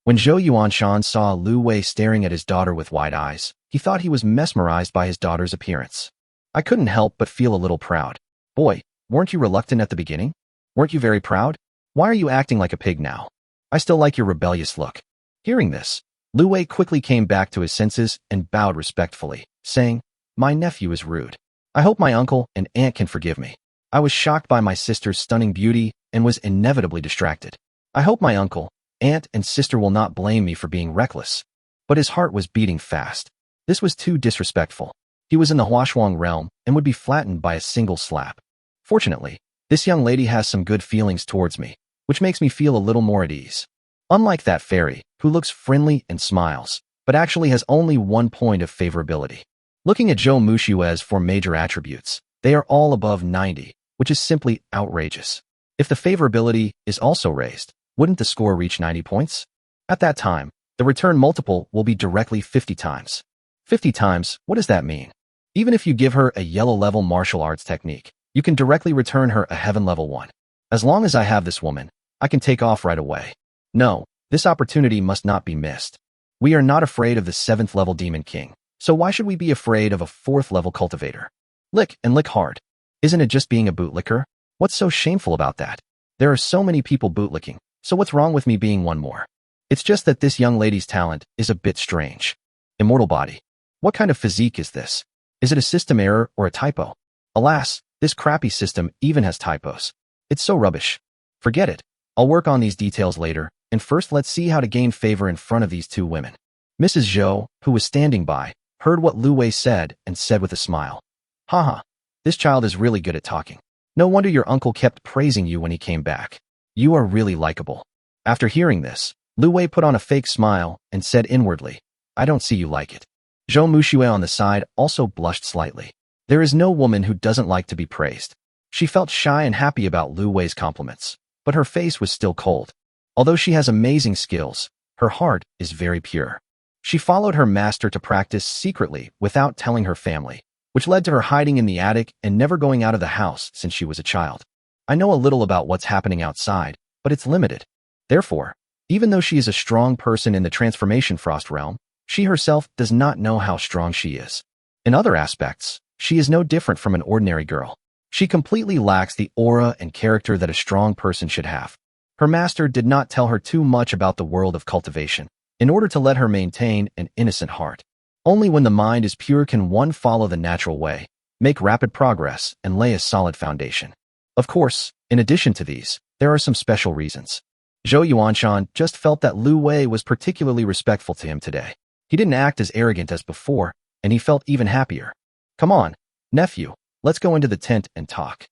When Zhou Yuanshan saw Lu Wei staring at his daughter with wide eyes, he thought he was mesmerized by his daughter's appearance. I couldn't help but feel a little proud. Boy, weren't you reluctant at the beginning? Weren't you very proud? Why are you acting like a pig now? I still like your rebellious look. Hearing this, Lu Wei quickly came back to his senses and bowed respectfully, saying, My nephew is rude. I hope my uncle and aunt can forgive me. I was shocked by my sister's stunning beauty and was inevitably distracted. I hope my uncle, aunt, and sister will not blame me for being reckless. But his heart was beating fast. This was too disrespectful. He was in the Huashuang realm and would be flattened by a single slap. Fortunately, this young lady has some good feelings towards me, which makes me feel a little more at ease. Unlike that fairy, who looks friendly and smiles, but actually has only one point of favorability. Looking at Zhou Muxue's 4 major attributes, they are all above 90, which is simply outrageous. If the favorability is also raised, wouldn't the score reach 90 points? At that time, The return multiple will be directly 50 times. 50 times, what does that mean? Even if you give her a yellow level martial arts technique, you can directly return her a heaven level 1. As long as I have this woman, I can take off right away. No, this opportunity must not be missed. We are not afraid of the 7th level Demon King, so why should we be afraid of a 4th level cultivator? Lick and lick hard. Isn't it just being a bootlicker? What's so shameful about that? There are so many people bootlicking, so what's wrong with me being one more? It's just that this young lady's talent is a bit strange. Immortal body. What kind of physique is this? Is it a system error or a typo? Alas, this crappy system even has typos. It's so rubbish. Forget it. I'll work on these details later, and first let's see how to gain favor in front of these two women. Mrs. Zhou, who was standing by, heard what Lu Wei said and said with a smile, "Haha, this child is really good at talking. No wonder your uncle kept praising you when he came back. You are really likable." After hearing this, Lu Wei put on a fake smile and said inwardly, "I don't see you like it." Zhou Muxue on the side also blushed slightly. There is no woman who doesn't like to be praised. She felt shy and happy about Lu Wei's compliments, but her face was still cold. Although she has amazing skills, her heart is very pure. She followed her master to practice secretly without telling her family, which led to her hiding in the attic and never going out of the house since she was a child. I know a little about what's happening outside, but it's limited. Therefore, even though she is a strong person in the Transformation Frost realm, she herself does not know how strong she is. In other aspects, she is no different from an ordinary girl. She completely lacks the aura and character that a strong person should have. Her master did not tell her too much about the world of cultivation, in order to let her maintain an innocent heart. Only when the mind is pure can one follow the natural way, make rapid progress, and lay a solid foundation. Of course, in addition to these, there are some special reasons. Zhou Yuanshan just felt that Lu Wei was particularly respectful to him today. He didn't act as arrogant as before, and he felt even happier. "Come on, nephew, let's go into the tent and talk."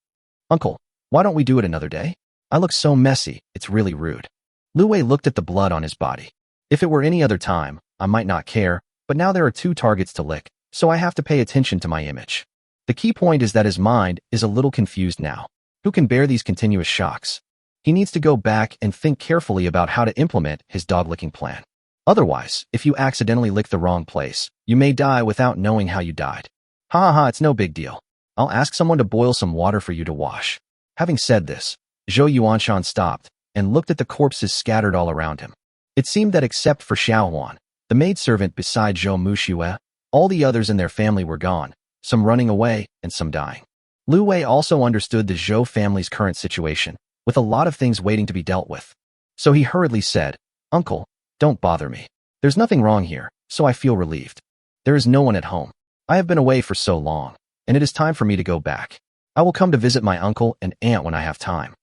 "Uncle, why don't we do it another day? I look so messy, it's really rude." Lu Wei looked at the blood on his body. "If it were any other time, I might not care, but now there are 2 targets to lick, so I have to pay attention to my image." The key point is that his mind is a little confused now. Who can bear these continuous shocks? He needs to go back and think carefully about how to implement his dog-licking plan. Otherwise, if you accidentally lick the wrong place, you may die without knowing how you died. Ha ha ha, it's no big deal. I'll ask someone to boil some water for you to wash. Having said this, Zhou Yuanshan stopped and looked at the corpses scattered all around him. It seemed that except for Xiao Huan, the maidservant beside Zhou Muxue, all the others in their family were gone, some running away and some dying. Lu Wei also understood the Zhou family's current situation, with a lot of things waiting to be dealt with. So he hurriedly said, "Uncle, don't bother me. There's nothing wrong here, so I feel relieved. There is no one at home. I have been away for so long, and it is time for me to go back. I will come to visit my uncle and aunt when I have time."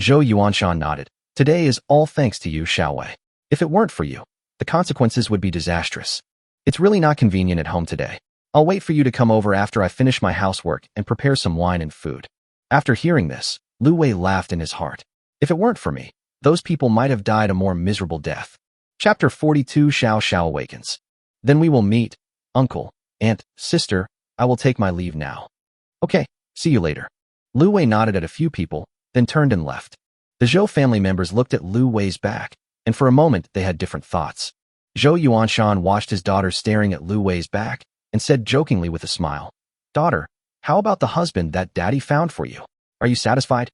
Zhou Yuanshan nodded. "Today is all thanks to you, Xiao Wei. If it weren't for you, the consequences would be disastrous. It's really not convenient at home today. I'll wait for you to come over after I finish my housework and prepare some wine and food." After hearing this, Lu Wei laughed in his heart. If it weren't for me, those people might have died a more miserable death. Chapter 42 Xiao Xiao awakens. "Then we will meet. Uncle, aunt, sister, I will take my leave now." "Okay, see you later." Lu Wei nodded at a few people, then turned and left. The Zhou family members looked at Lu Wei's back, and for a moment they had different thoughts. Zhou Yuanshan watched his daughter staring at Lu Wei's back, and said jokingly with a smile, "Daughter, how about the husband that daddy found for you? Are you satisfied?"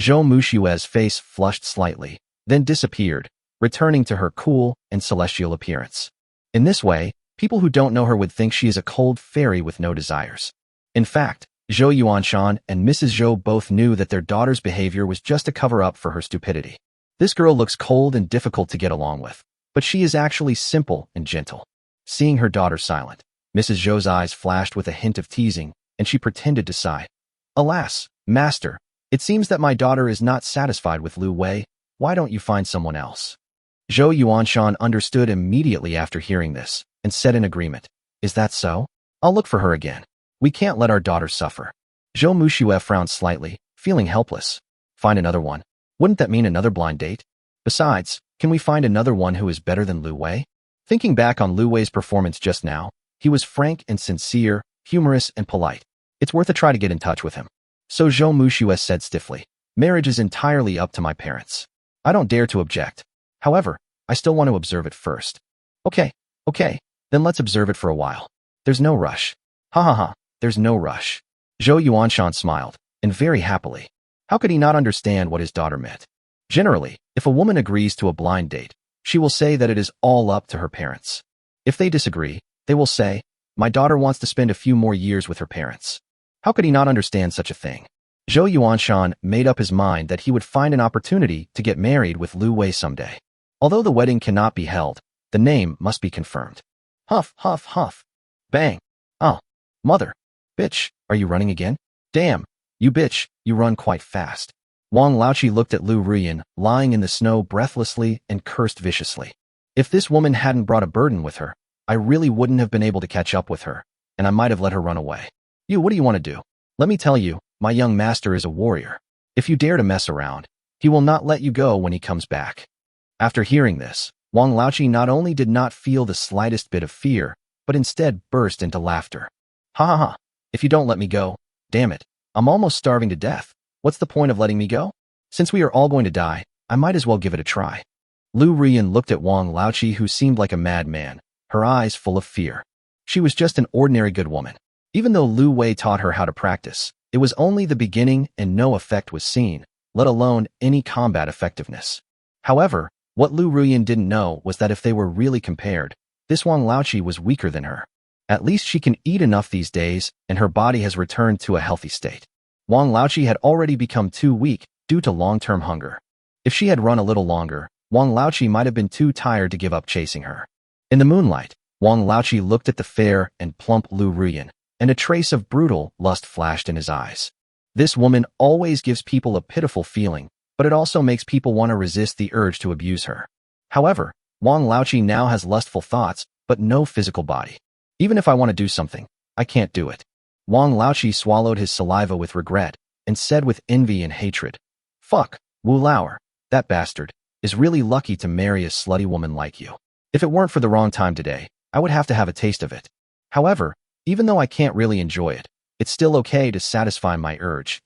Zhou Muxue's face flushed slightly, then disappeared, returning to her cool and celestial appearance. In this way, people who don't know her would think she is a cold fairy with no desires. In fact, Zhou Yuanshan and Mrs. Zhou both knew that their daughter's behavior was just a cover-up for her stupidity. This girl looks cold and difficult to get along with, but she is actually simple and gentle. Seeing her daughter silent, Mrs. Zhou's eyes flashed with a hint of teasing, and she pretended to sigh. "Alas, master, it seems that my daughter is not satisfied with Lu Wei. Why don't you find someone else?" Zhou Yuanshan understood immediately after hearing this, and said in agreement, "Is that so? I'll look for her again. We can't let our daughter suffer." Zhou Muxue frowned slightly, feeling helpless. "Find another one? Wouldn't that mean another blind date? Besides, can we find another one who is better than Lu Wei?" Thinking back on Lu Wei's performance just now, he was frank and sincere, humorous and polite. It's worth a try to get in touch with him. So Zhou Muxue said stiffly, "Marriage is entirely up to my parents. I don't dare to object. However, I still want to observe it first." Okay, okay, then let's observe it for a while. There's no rush. Ha ha ha, there's no rush. Zhou Yuanshan smiled, and very happily. How could he not understand what his daughter meant? Generally, if a woman agrees to a blind date, she will say that it is all up to her parents. If they disagree, they will say, my daughter wants to spend a few more years with her parents. How could he not understand such a thing? Zhou Yuanshan made up his mind that he would find an opportunity to get married with Lu Wei someday. Although the wedding cannot be held, the name must be confirmed. Huff, huff, huff. Bang. Oh, mother. Bitch, are you running again? Damn, you bitch, you run quite fast. Wang Laoqi looked at Lu Ruyan, lying in the snow breathlessly and cursed viciously. If this woman hadn't brought a burden with her, I really wouldn't have been able to catch up with her, and I might have let her run away. You, what do you want to do? Let me tell you, my young master is a warrior. If you dare to mess around, he will not let you go when he comes back. After hearing this, Wang Laoqi not only did not feel the slightest bit of fear, but instead burst into laughter. Ha ha ha, if you don't let me go, damn it, I'm almost starving to death. What's the point of letting me go? Since we are all going to die, I might as well give it a try. Lu Rian looked at Wang Laoqi, who seemed like a madman, her eyes full of fear. She was just an ordinary good woman. Even though Lu Wei taught her how to practice, it was only the beginning and no effect was seen, let alone any combat effectiveness. However, what Lu Ruyan didn't know was that if they were really compared, this Wang Laoqi was weaker than her. At least she can eat enough these days, and her body has returned to a healthy state. Wang Laoqi had already become too weak due to long-term hunger. If she had run a little longer, Wang Laoqi might have been too tired to give up chasing her. In the moonlight, Wang Laoqi looked at the fair and plump Lu Ruyan, and a trace of brutal lust flashed in his eyes. This woman always gives people a pitiful feeling, but it also makes people want to resist the urge to abuse her. However, Wang Laoqi now has lustful thoughts, but no physical body. Even if I want to do something, I can't do it. Wang Laoqi swallowed his saliva with regret and said with envy and hatred, Fuck, Wu Lauer, that bastard, is really lucky to marry a slutty woman like you. If it weren't for the wrong time today, I would have to have a taste of it. However, even though I can't really enjoy it, it's still okay to satisfy my urge.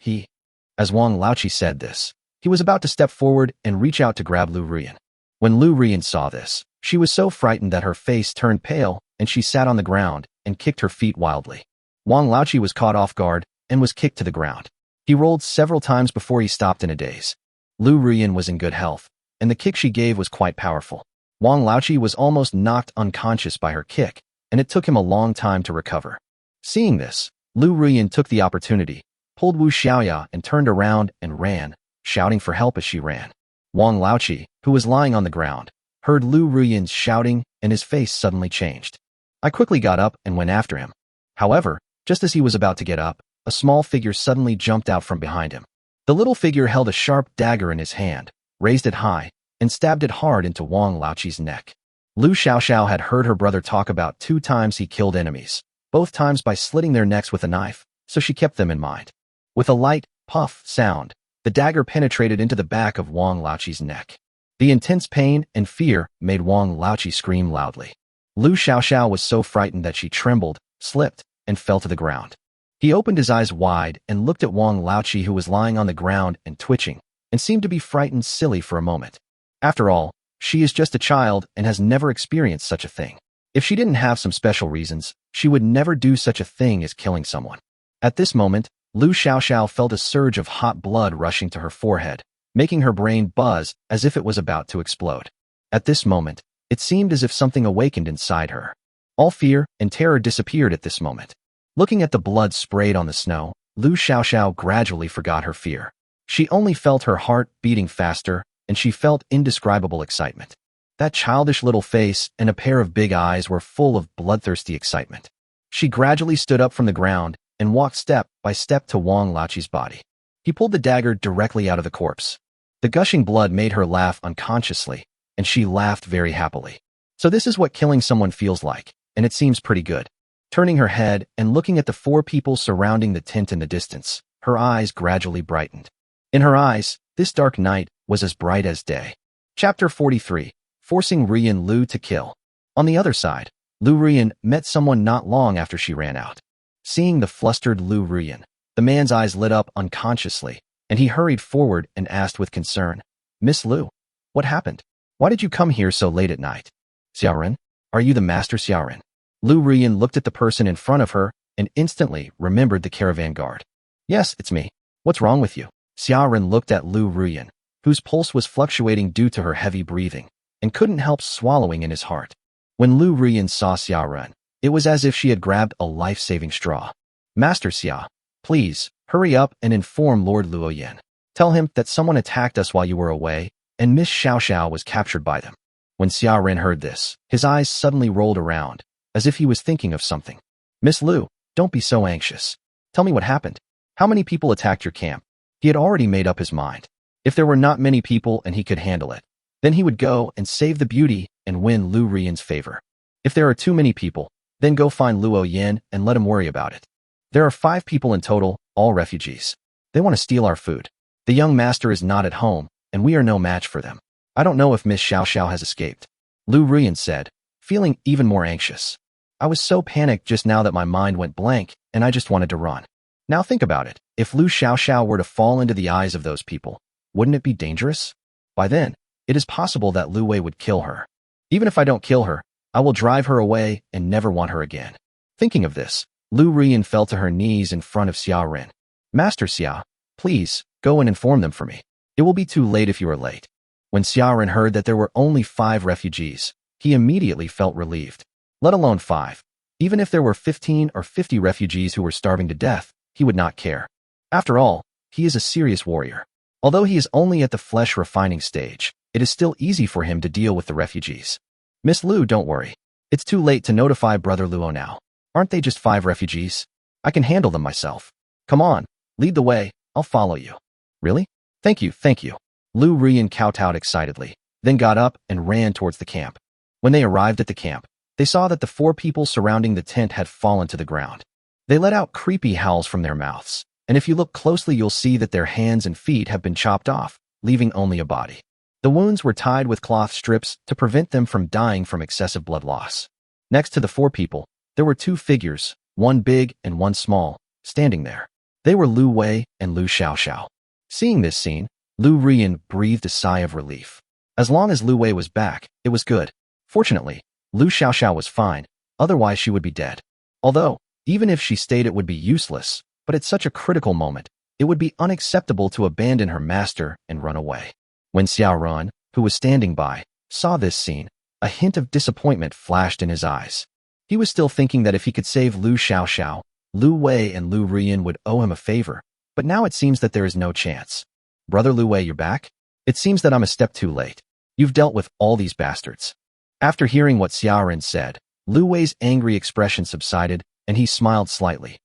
As Wang Laoqi said this, he was about to step forward and reach out to grab Lu Ruyan. When Lu Ruyan saw this, she was so frightened that her face turned pale and she sat on the ground and kicked her feet wildly. Wang Laoqi was caught off guard and was kicked to the ground. He rolled several times before he stopped in a daze. Lu Ruyan was in good health, and the kick she gave was quite powerful. Wang Laoqi was almost knocked unconscious by her kick, and it took him a long time to recover. Seeing this, Lu Ruyan took the opportunity, pulled Wu Xiaoya and turned around and ran, shouting for help as she ran. Wang Laoqi, who was lying on the ground, heard Lu Ruyan's shouting and his face suddenly changed. I quickly got up and went after him. However, just as he was about to get up, a small figure suddenly jumped out from behind him. The little figure held a sharp dagger in his hand, raised it high, and stabbed it hard into Wang Laoqi's neck. Lu Xiaoxiao had heard her brother talk about 2 times he killed enemies, both times by slitting their necks with a knife, so she kept them in mind. With a light, puff sound, the dagger penetrated into the back of Wang Laoqi's neck. The intense pain and fear made Wang Laoqi scream loudly. Lu Xiaoxiao was so frightened that she trembled, slipped, and fell to the ground. He opened his eyes wide and looked at Wang Laoqi, who was lying on the ground and twitching, and seemed to be frightened silly for a moment. After all, she is just a child and has never experienced such a thing. If she didn't have some special reasons, she would never do such a thing as killing someone. At this moment, Lu Xiaoxiao felt a surge of hot blood rushing to her forehead, making her brain buzz as if it was about to explode. At this moment, it seemed as if something awakened inside her. All fear and terror disappeared at this moment. Looking at the blood sprayed on the snow, Lu Xiaoxiao gradually forgot her fear. She only felt her heart beating faster, and she felt indescribable excitement. That childish little face and a pair of big eyes were full of bloodthirsty excitement. She gradually stood up from the ground and walked step by step to Wang Laoqi's body. He pulled the dagger directly out of the corpse. The gushing blood made her laugh unconsciously, and she laughed very happily. So this is what killing someone feels like, and it seems pretty good. Turning her head and looking at the 4 people surrounding the tent in the distance, her eyes gradually brightened. In her eyes, this dark night was as bright as day. Chapter 43. Forcing Ruyan Lu to kill. On the other side, Lu Ruyan met someone not long after she ran out. Seeing the flustered Lu Ruyan, the man's eyes lit up unconsciously, and he hurried forward and asked with concern, Miss Lu, what happened? Why did you come here so late at night? Xiaoren? Are you the Master Xiaoren? Lu Ruyan looked at the person in front of her and instantly remembered the caravan guard. Yes, it's me. What's wrong with you? Xiaoren looked at Lu Ruyan, whose pulse was fluctuating due to her heavy breathing, and couldn't help swallowing in his heart. When Lu Ruyan saw Xiaoren, it was as if she had grabbed a life-saving straw. Master Xia, please, hurry up and inform Lord Luoyan. Tell him that someone attacked us while you were away, and Miss Xiaoxiao was captured by them. When Xiaoren heard this, his eyes suddenly rolled around, as if he was thinking of something. Miss Lu, don't be so anxious. Tell me what happened. How many people attacked your camp? He had already made up his mind. If there were not many people and he could handle it, then he would go and save the beauty and win Lu Ruyan's favor. If there are too many people, then go find Luo Yin and let him worry about it. There are 5 people in total, all refugees. They want to steal our food. The young master is not at home, and we are no match for them. I don't know if Miss Xiaoxiao has escaped. Lu Ruyan said, feeling even more anxious. I was so panicked just now that my mind went blank, and I just wanted to run. Now think about it. If Lu Xiaoxiao were to fall into the eyes of those people, wouldn't it be dangerous? By then, it is possible that Lu Wei would kill her. Even if I don't kill her, I will drive her away and never want her again. Thinking of this, Lu Ruyan fell to her knees in front of Xiaoren. Master Xia, please, go and inform them for me. It will be too late if you are late. When Xiaoren heard that there were only 5 refugees, he immediately felt relieved. Let alone 5. Even if there were 15 or 50 refugees who were starving to death, he would not care. After all, he is a serious warrior. Although he is only at the flesh refining stage, it is still easy for him to deal with the refugees. Miss Lu, don't worry. It's too late to notify Brother Luo now. Aren't they just 5 refugees? I can handle them myself. Come on, lead the way, I'll follow you. Really? Thank you, thank you. Lu Ruyan kowtowed excitedly, then got up and ran towards the camp. When they arrived at the camp, they saw that the 4 people surrounding the tent had fallen to the ground. They let out creepy howls from their mouths, and if you look closely you'll see that their hands and feet have been chopped off, leaving only a body. The wounds were tied with cloth strips to prevent them from dying from excessive blood loss. Next to the 4 people, there were 2 figures, one big and one small, standing there. They were Lu Wei and Lu Xiaoxiao. Seeing this scene, Lu Ruyan breathed a sigh of relief. As long as Lu Wei was back, it was good. Fortunately, Lu Xiaoxiao was fine, otherwise she would be dead. Although, even if she stayed it would be useless, but at such a critical moment, it would be unacceptable to abandon her master and run away. When Xiaoren, who was standing by, saw this scene, a hint of disappointment flashed in his eyes. He was still thinking that if he could save Lu Xiaoxiao, Lu Wei and Lu Ruyan would owe him a favor, but now it seems that there is no chance. Brother Lu Wei, you're back? It seems that I'm a step too late. You've dealt with all these bastards. After hearing what Xiaoren said, Lu Wei's angry expression subsided, and he smiled slightly.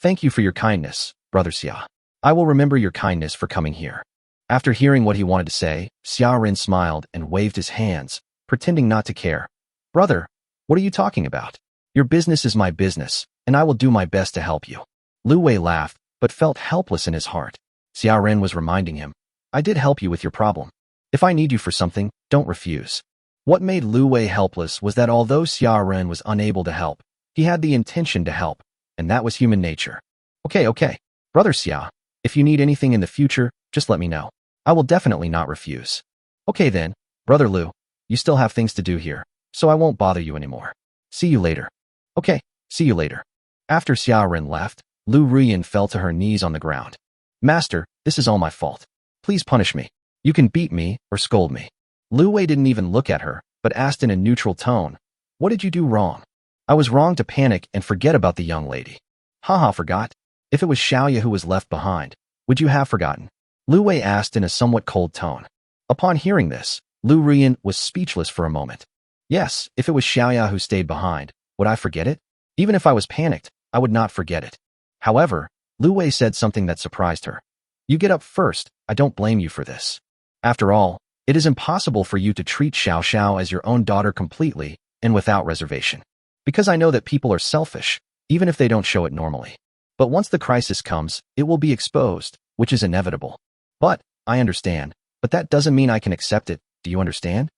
Thank you for your kindness, Brother Xia. I will remember your kindness for coming here. After hearing what he wanted to say, Xiaoren smiled and waved his hands, pretending not to care. Brother, what are you talking about? Your business is my business, and I will do my best to help you. Lu Wei laughed, but felt helpless in his heart. Xiaoren was reminding him, I did help you with your problem. If I need you for something, don't refuse. What made Lu Wei helpless was that although Xiaoren was unable to help, he had the intention to help, and that was human nature. Okay, Brother Xia, if you need anything in the future, just let me know. I will definitely not refuse. Okay then, Brother Lu, you still have things to do here, so I won't bother you anymore. See you later. Okay, see you later. After Xiaoren left, Lu Ruyan fell to her knees on the ground. Master, this is all my fault. Please punish me. You can beat me or scold me. Lu Wei didn't even look at her, but asked in a neutral tone, what did you do wrong? I was wrong to panic and forget about the young lady. Haha, forgot? If it was Xiaoya who was left behind, would you have forgotten? Lu Wei asked in a somewhat cold tone. Upon hearing this, Lu Ruyan was speechless for a moment. Yes, if it was Xiaoya who stayed behind, would I forget it? Even if I was panicked, I would not forget it. However, Lu Wei said something that surprised her. You get up first, I don't blame you for this. After all, it is impossible for you to treat Xiaoxiao as your own daughter completely and without reservation. Because I know that people are selfish, even if they don't show it normally. But once the crisis comes, it will be exposed, which is inevitable. But, I understand, but that doesn't mean I can accept it, do you understand?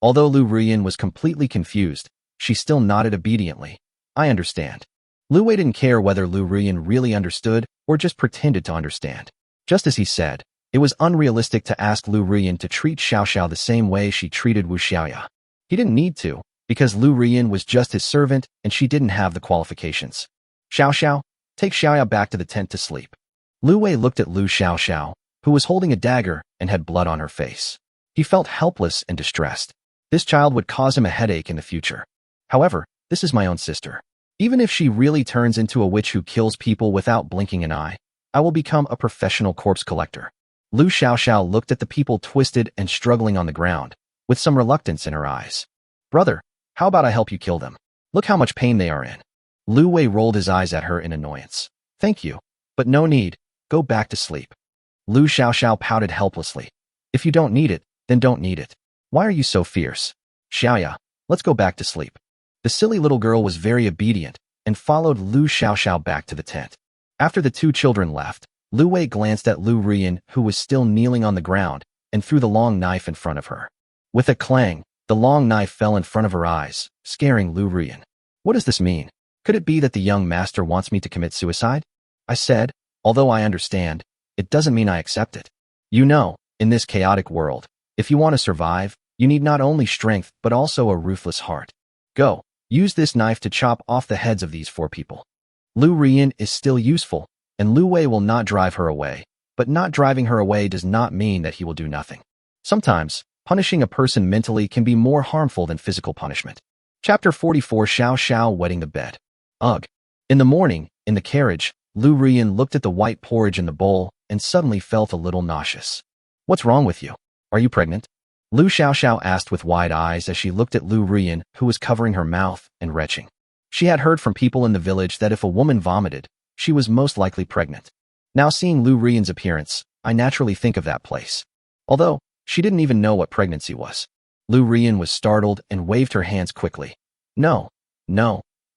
Although Lu Ruyan was completely confused, she still nodded obediently. I understand. Lu Wei didn't care whether Lu Ruyan really understood or just pretended to understand. Just as he said, it was unrealistic to ask Lu Ruyan to treat Xiaoxiao the same way she treated Wu Xiaoya. He didn't need to, because Lu Rian was just his servant and she didn't have the qualifications. Xiao Xiao, take Xiaoya back to the tent to sleep. Lu Wei looked at Lu Xiao Xiao, who was holding a dagger and had blood on her face. He felt helpless and distressed. This child would cause him a headache in the future. However, this is my own sister. Even if she really turns into a witch who kills people without blinking an eye, I will become a professional corpse collector. Lu Xiao Xiao looked at the people twisted and struggling on the ground, with some reluctance in her eyes. Brother, how about I help you kill them? Look how much pain they are in. Lu Wei rolled his eyes at her in annoyance. Thank you, but no need. Go back to sleep. Lu Xiao Xiao pouted helplessly. If you don't need it, then don't need it. Why are you so fierce? Xiaoya, let's go back to sleep. The silly little girl was very obedient and followed Lu Xiao Xiao back to the tent. After the two children left, Lu Wei glanced at Lu Rian, who was still kneeling on the ground, and threw the long knife in front of her. With a clang, the long knife fell in front of her eyes, scaring Lu Rian. What does this mean? Could it be that the young master wants me to commit suicide? I said, although I understand, it doesn't mean I accept it. You know, in this chaotic world, if you want to survive, you need not only strength but also a ruthless heart. Go, use this knife to chop off the heads of these 4 people. Lu Rian is still useful, and Lu Wei will not drive her away, but not driving her away does not mean that he will do nothing. Sometimes, punishing a person mentally can be more harmful than physical punishment. Chapter 44 Xiao Xiao Wetting the Bed. Ugh. In the morning, in the carriage, Lu Rian looked at the white porridge in the bowl and suddenly felt a little nauseous. What's wrong with you? Are you pregnant? Lu Xiao Xiao asked with wide eyes as she looked at Lu Rian, who was covering her mouth and retching. She had heard from people in the village that if a woman vomited, she was most likely pregnant. Now seeing Lu Rian's appearance, I naturally think of that place. Although, she didn't even know what pregnancy was. Lu Rian was startled and waved her hands quickly. No,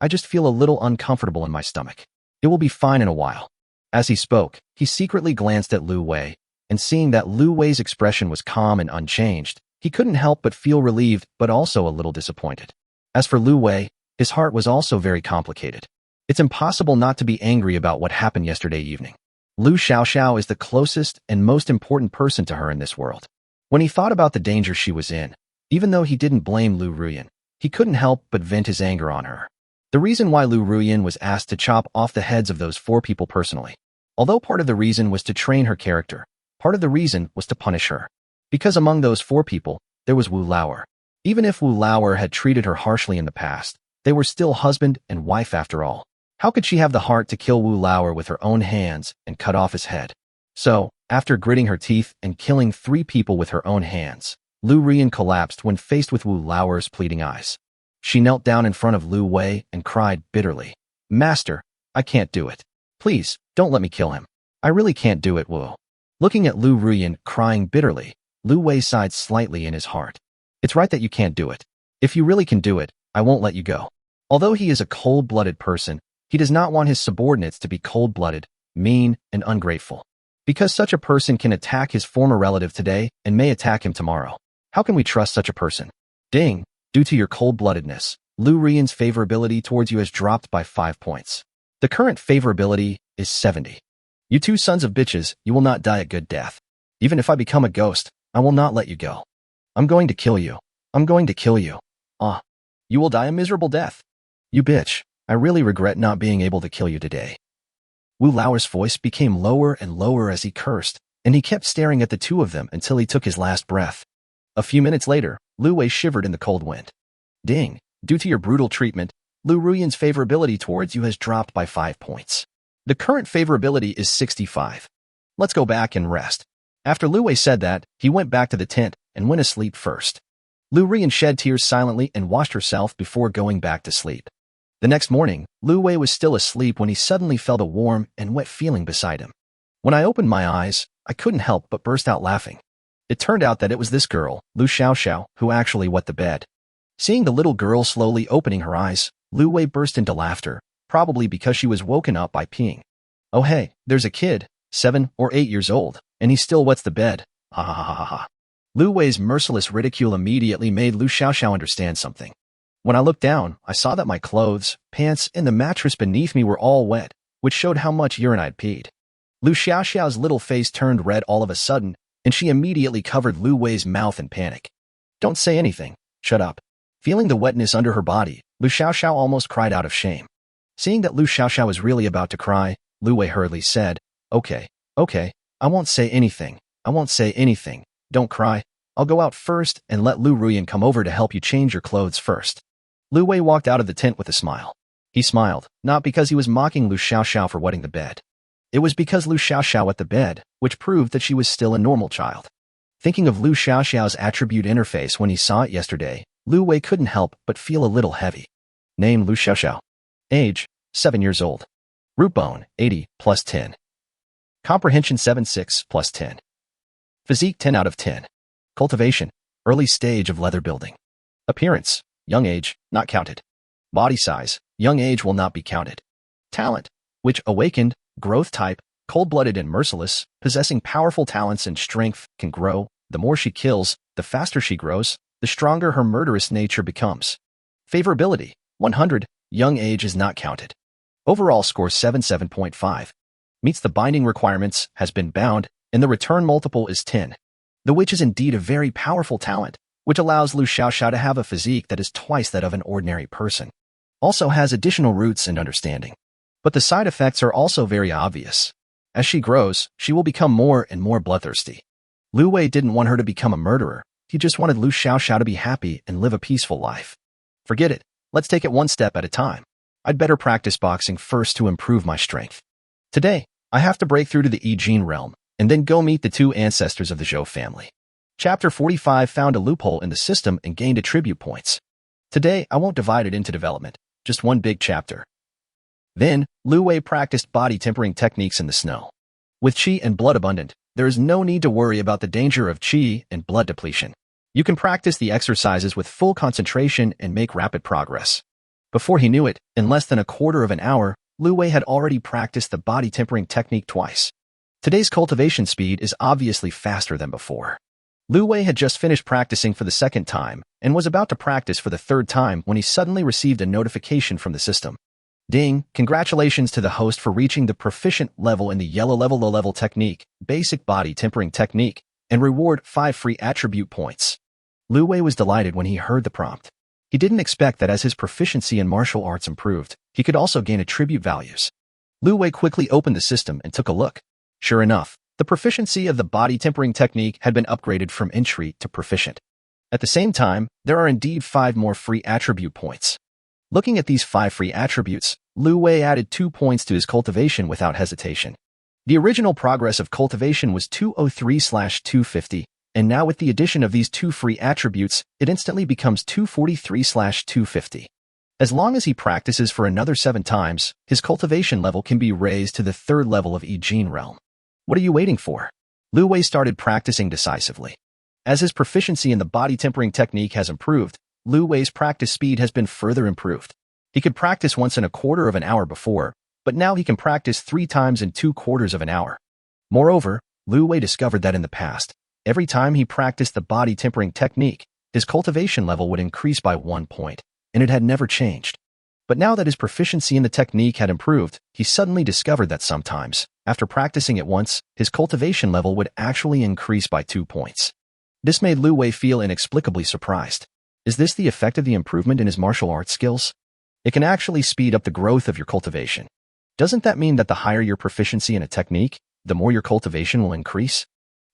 I just feel a little uncomfortable in my stomach. It will be fine in a while. As he spoke, he secretly glanced at Lu Wei, and seeing that Lu Wei's expression was calm and unchanged, he couldn't help but feel relieved but also a little disappointed. As for Lu Wei, his heart was also very complicated. It's impossible not to be angry about what happened yesterday evening. Lu Xiao Xiao is the closest and most important person to her in this world. When he thought about the danger she was in, even though he didn't blame Lu Rian, he couldn't help but vent his anger on her. The reason why Lu Rian was asked to chop off the heads of those 4 people personally. Although part of the reason was to train her character, part of the reason was to punish her. Because among those 4 people, there was Wu Lauer. Even if Wu Lauer had treated her harshly in the past, they were still husband and wife after all. How could she have the heart to kill Wu Lauer with her own hands and cut off his head? So, after gritting her teeth and killing 3 people with her own hands, Lu Rian collapsed when faced with Wu Lauer's pleading eyes. She knelt down in front of Lu Wei and cried bitterly. Master, I can't do it. Please, don't let me kill him. I really can't do it, Wu. Looking at Lu Rian crying bitterly, Lu Wei sighed slightly in his heart. It's right that you can't do it. If you really can do it, I won't let you go. Although he is a cold-blooded person, he does not want his subordinates to be cold-blooded, mean, and ungrateful. Because such a person can attack his former relative today and may attack him tomorrow. How can we trust such a person? Ding, due to your cold-bloodedness, Lu Rian's favorability towards you has dropped by 5 points. The current favorability is 70. You 2 sons of bitches, you will not die a good death. Even if I become a ghost, I will not let you go. I'm going to kill you. I'm going to kill you. You will die a miserable death. You bitch, I really regret not being able to kill you today. Wu Lauer's voice became lower and lower as he cursed, and he kept staring at the 2 of them until he took his last breath. A few minutes later, Lu Wei shivered in the cold wind. Ding, due to your brutal treatment, Lu Rian's favorability towards you has dropped by 5 points. The current favorability is 65. Let's go back and rest. After Lu Wei said that, he went back to the tent and went asleep first. Lu Rian shed tears silently and washed herself before going back to sleep. The next morning, Lu Wei was still asleep when he suddenly felt a warm and wet feeling beside him. When I opened my eyes, I couldn't help but burst out laughing. It turned out that it was this girl, Lu Xiao Xiao, who actually wet the bed. Seeing the little girl slowly opening her eyes, Lu Wei burst into laughter, probably because she was woken up by peeing. Oh hey, there's a kid, 7 or 8 years old, and he still wets the bed. Ha ha ha ha ha. Lu Wei's merciless ridicule immediately made Lu Xiao Xiao understand something. When I looked down, I saw that my clothes, pants, and the mattress beneath me were all wet, which showed how much urine I'd peed. Lu Xiao Xiao's little face turned red all of a sudden, and she immediately covered Lu Wei's mouth in panic. Don't say anything. Shut up. Feeling the wetness under her body, Lu Xiaoxiao almost cried out of shame. Seeing that Lu Xiaoxiao was really about to cry, Lu Wei hurriedly said, Okay, I won't say anything. Don't cry. I'll go out first and let Lu Ruyan come over to help you change your clothes first. Lu Wei walked out of the tent with a smile. He smiled, not because he was mocking Lu Xiaoxiao for wetting the bed. It was because Lu Xiaoxiao wet the bed, which proved that she was still a normal child. Thinking of Lu Xiaoxiao's attribute interface when he saw it yesterday, Lu Wei couldn't help but feel a little heavy. Name Lu Xiaoxiao. Age, 7 years old. Root bone, 80, plus 10. Comprehension 76, plus 10. Physique 10 out of 10. Cultivation, early stage of leather building. Appearance, young age, not counted. Body size, young age will not be counted. Talent, which awakened, growth type, cold-blooded and merciless, possessing powerful talents and strength, can grow. The more she kills, the faster she grows, the stronger her murderous nature becomes. Favorability, 100, young age is not counted. Overall score 7.5. Meets the binding requirements, has been bound, and the return multiple is 10. The witch is indeed a very powerful talent, which allows Lu Xiaoxiao to have a physique that is twice that of an ordinary person. Also has additional roots and understanding. But the side effects are also very obvious. As she grows, she will become more and more bloodthirsty. Lu Wei didn't want her to become a murderer. He just wanted Lu Xiaoxiao to be happy and live a peaceful life. Forget it. Let's take it one step at a time. I'd better practice boxing first to improve my strength. Today, I have to break through to the Yi Jin realm, and then go meet the two ancestors of the Zhou family. Chapter 45 found a loophole in the system and gained attribute points. Today, I won't divide it into development, just one big chapter. Then, Lu Wei practiced body tempering techniques in the snow. With qi and blood abundant, there is no need to worry about the danger of qi and blood depletion. You can practice the exercises with full concentration and make rapid progress. Before he knew it, in less than a quarter of an hour, Lu Wei had already practiced the body tempering technique twice. Today's cultivation speed is obviously faster than before. Lu Wei had just finished practicing for the second time and was about to practice for the third time when he suddenly received a notification from the system. Ding, congratulations to the host for reaching the proficient level in the yellow level low level technique, basic body tempering technique, and reward 5 free attribute points. Lu Wei was delighted when he heard the prompt. He didn't expect that as his proficiency in martial arts improved, he could also gain attribute values. Lu Wei quickly opened the system and took a look. Sure enough, the proficiency of the body tempering technique had been upgraded from entry to proficient. At the same time, there are indeed 5 more free attribute points. Looking at these 5 free attributes, Lu Wei added 2 points to his cultivation without hesitation. The original progress of cultivation was 203/250, and now with the addition of these 2 free attributes, it instantly becomes 243/250. As long as he practices for another 7 times, his cultivation level can be raised to the 3rd level of Yi Jin realm. What are you waiting for? Lu Wei started practicing decisively. As his proficiency in the body tempering technique has improved, Lu Wei's practice speed has been further improved. He could practice once in a quarter of an hour before, but now he can practice 3 times in 2/4 of an hour. Moreover, Lu Wei discovered that in the past, every time he practiced the body tempering technique, his cultivation level would increase by 1 point, and it had never changed. But now that his proficiency in the technique had improved, he suddenly discovered that sometimes, after practicing it once, his cultivation level would actually increase by 2 points. This made Lu Wei feel inexplicably surprised. Is this the effect of the improvement in his martial arts skills? It can actually speed up the growth of your cultivation. Doesn't that mean that the higher your proficiency in a technique, the more your cultivation will increase?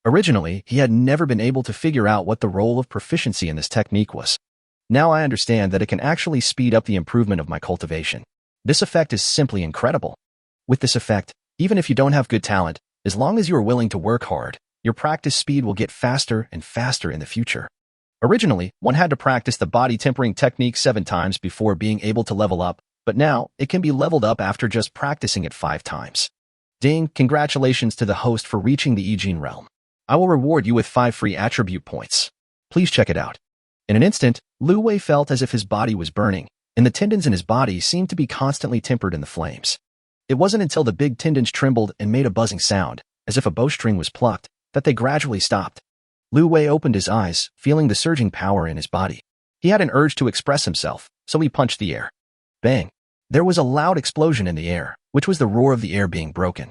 Originally, he had never been able to figure out what the role of proficiency in this technique was. Now I understand that it can actually speed up the improvement of my cultivation. This effect is simply incredible. With this effect, even if you don't have good talent, as long as you are willing to work hard, your practice speed will get faster and faster in the future. Originally, one had to practice the body tempering technique 7 times before being able to level up, but now it can be leveled up after just practicing it 5 times. Ding, congratulations to the host for reaching the Yi Jin realm. I will reward you with 5 free attribute points. Please check it out. In an instant, Lu Wei felt as if his body was burning, and the tendons in his body seemed to be constantly tempered in the flames. It wasn't until the big tendons trembled and made a buzzing sound, as if a bowstring was plucked, that they gradually stopped. Lu Wei opened his eyes, feeling the surging power in his body. He had an urge to express himself, so he punched the air. Bang! There was a loud explosion in the air, which was the roar of the air being broken.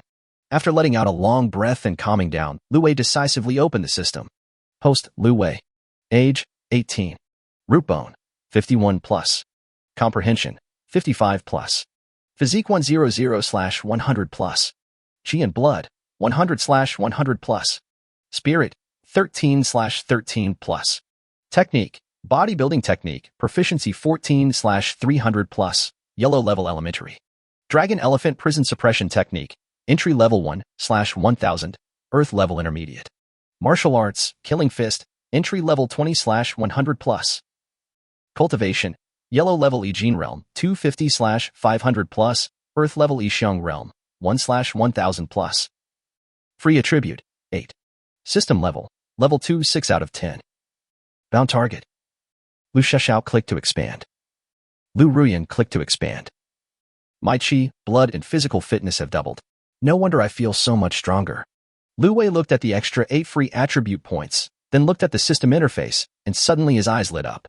After letting out a long breath and calming down, Lu Wei decisively opened the system. Host, Lu Wei. Age, 18. Root bone, 51 plus. Comprehension, 55 plus. Physique 100/100 plus. Chi and blood, 100/100 plus. Spirit, 13/13 plus. Technique, bodybuilding technique, proficiency 14/300 plus. Yellow level elementary. Dragon elephant prison suppression technique, entry level 1/1000, earth level intermediate. Martial arts, killing fist, entry level 20/100 plus. Cultivation, yellow level I Jin realm, 250/500 plus, earth level I Xiong realm, 1/1000 plus. Free attribute, 8. System level, level 2 6 out of 10. Bound target. Lu Xiaoxiao click to expand. Lu Ruyan click to expand. My chi, blood, and physical fitness have doubled. No wonder I feel so much stronger. Lu Wei looked at the extra 8 free attribute points, then looked at the system interface, and suddenly his eyes lit up.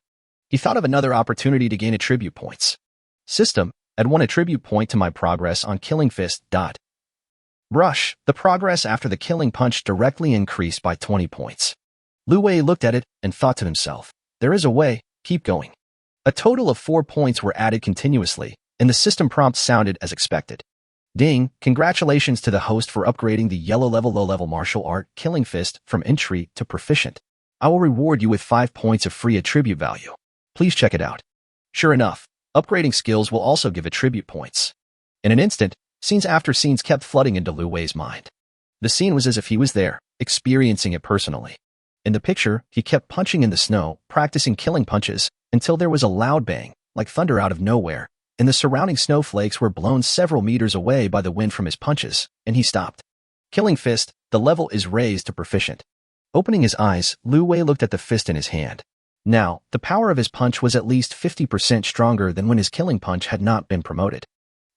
He thought of another opportunity to gain attribute points. System, add 1 attribute point to my progress on Killing Fist. Brush, the progress after the Killing Punch directly increased by 20 points. Lu Wei looked at it and thought to himself, there is a way, keep going. A total of 4 points were added continuously, and the system prompt sounded as expected. Ding, congratulations to the host for upgrading the yellow level low level martial art Killing Fist from entry to proficient. I will reward you with 5 points of free attribute value. Please check it out. Sure enough, upgrading skills will also give attribute points. In an instant, scenes after scenes kept flooding into Lu Wei's mind. The scene was as if he was there, experiencing it personally. In the picture, he kept punching in the snow, practicing killing punches, until there was a loud bang, like thunder out of nowhere, and the surrounding snowflakes were blown several meters away by the wind from his punches, and he stopped. Killing Fist, the level is raised to proficient. Opening his eyes, Lu Wei looked at the fist in his hand. Now, the power of his punch was at least 50% stronger than when his killing punch had not been promoted.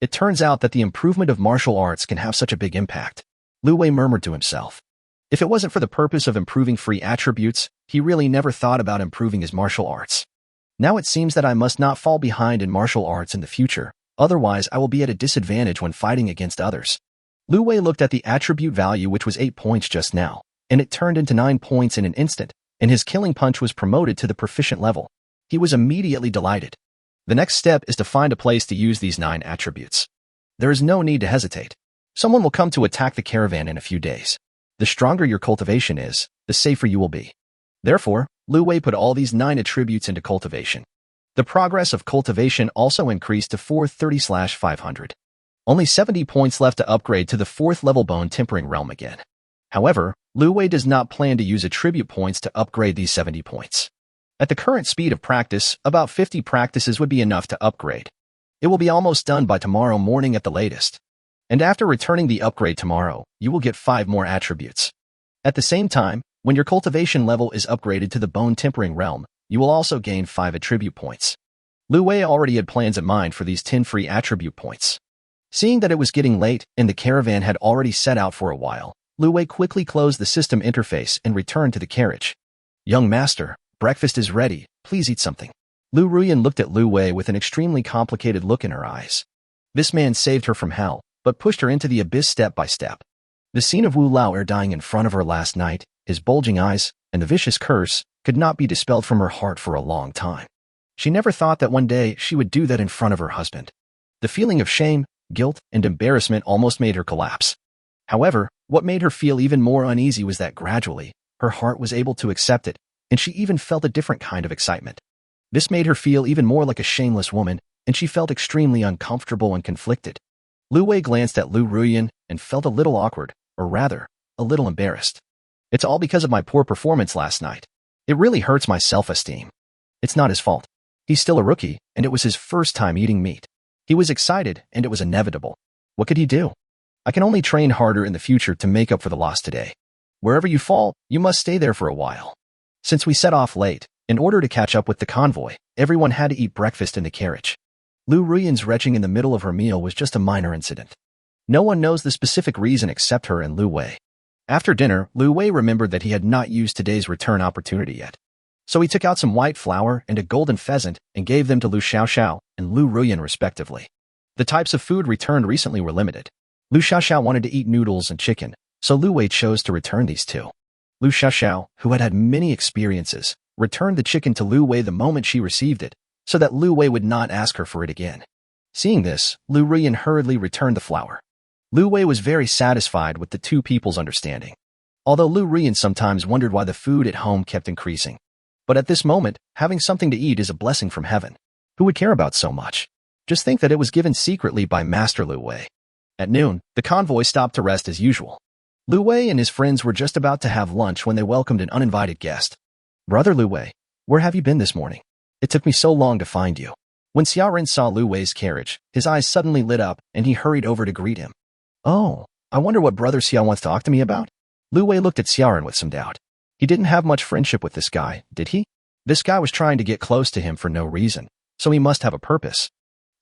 It turns out that the improvement of martial arts can have such a big impact. Lu Wei murmured to himself. If it wasn't for the purpose of improving free attributes, he really never thought about improving his martial arts. Now it seems that I must not fall behind in martial arts in the future, otherwise I will be at a disadvantage when fighting against others. Lu Wei looked at the attribute value, which was 8 points just now, and it turned into 9 points in an instant, and his killing punch was promoted to the proficient level. He was immediately delighted. The next step is to find a place to use these 9 attributes. There is no need to hesitate. Someone will come to attack the caravan in a few days. The stronger your cultivation is, the safer you will be. Therefore, Lu Wei put all these 9 attributes into cultivation. The progress of cultivation also increased to 430/500. Only 70 points left to upgrade to the 4th level bone tempering realm again. However, Lu Wei does not plan to use attribute points to upgrade these 70 points. At the current speed of practice, about 50 practices would be enough to upgrade. It will be almost done by tomorrow morning at the latest. And after returning the upgrade tomorrow, you will get 5 more attributes. At the same time, when your cultivation level is upgraded to the bone tempering realm, you will also gain 5 attribute points. Lu Wei already had plans in mind for these 10 free attribute points. Seeing that it was getting late and the caravan had already set out for a while, Lu Wei quickly closed the system interface and returned to the carriage. Young master, breakfast is ready, please eat something. Lu Ruyan looked at Lu Wei with an extremely complicated look in her eyes. This man saved her from hell, but pushed her into the abyss step by step. The scene of Wu Lao'er dying in front of her last night, his bulging eyes, and the vicious curse, could not be dispelled from her heart for a long time. She never thought that one day she would do that in front of her husband. The feeling of shame, guilt, and embarrassment almost made her collapse. However, what made her feel even more uneasy was that gradually, her heart was able to accept it, and she even felt a different kind of excitement. This made her feel even more like a shameless woman, and she felt extremely uncomfortable and conflicted. Lu Wei glanced at Lu Ruyan and felt a little awkward, or rather, a little embarrassed. It's all because of my poor performance last night. It really hurts my self-esteem. It's not his fault. He's still a rookie, and it was his first time eating meat. He was excited, and it was inevitable. What could he do? I can only train harder in the future to make up for the loss today. Wherever you fall, you must stay there for a while. Since we set off late, in order to catch up with the convoy, everyone had to eat breakfast in the carriage. Lu Ruyan's retching in the middle of her meal was just a minor incident. No one knows the specific reason except her and Lu Wei. After dinner, Lu Wei remembered that he had not used today's return opportunity yet. So he took out some white flour and a golden pheasant and gave them to Lu Xiaoxiao and Lu Ruyan respectively. The types of food returned recently were limited. Lu Xiaoxiao wanted to eat noodles and chicken, so Lu Wei chose to return these two. Lu Xiaoxiao, who had had many experiences, returned the chicken to Lu Wei the moment she received it, so that Lu Wei would not ask her for it again. Seeing this, Lu Ruyan hurriedly returned the flower. Lu Wei was very satisfied with the two people's understanding, although Lu Ruyan sometimes wondered why the food at home kept increasing. But at this moment, having something to eat is a blessing from heaven. Who would care about so much? Just think that it was given secretly by Master Lu Wei. At noon, the convoy stopped to rest as usual. Lu Wei and his friends were just about to have lunch when they welcomed an uninvited guest. "Brother Lu Wei, where have you been this morning? It took me so long to find you." When Xiaoren saw Lu Wei's carriage, his eyes suddenly lit up and he hurried over to greet him. "Oh, I wonder what Brother Xia wants to talk to me about?" Lu Wei looked at Xiaoren with some doubt. He didn't have much friendship with this guy, did he? This guy was trying to get close to him for no reason, so he must have a purpose.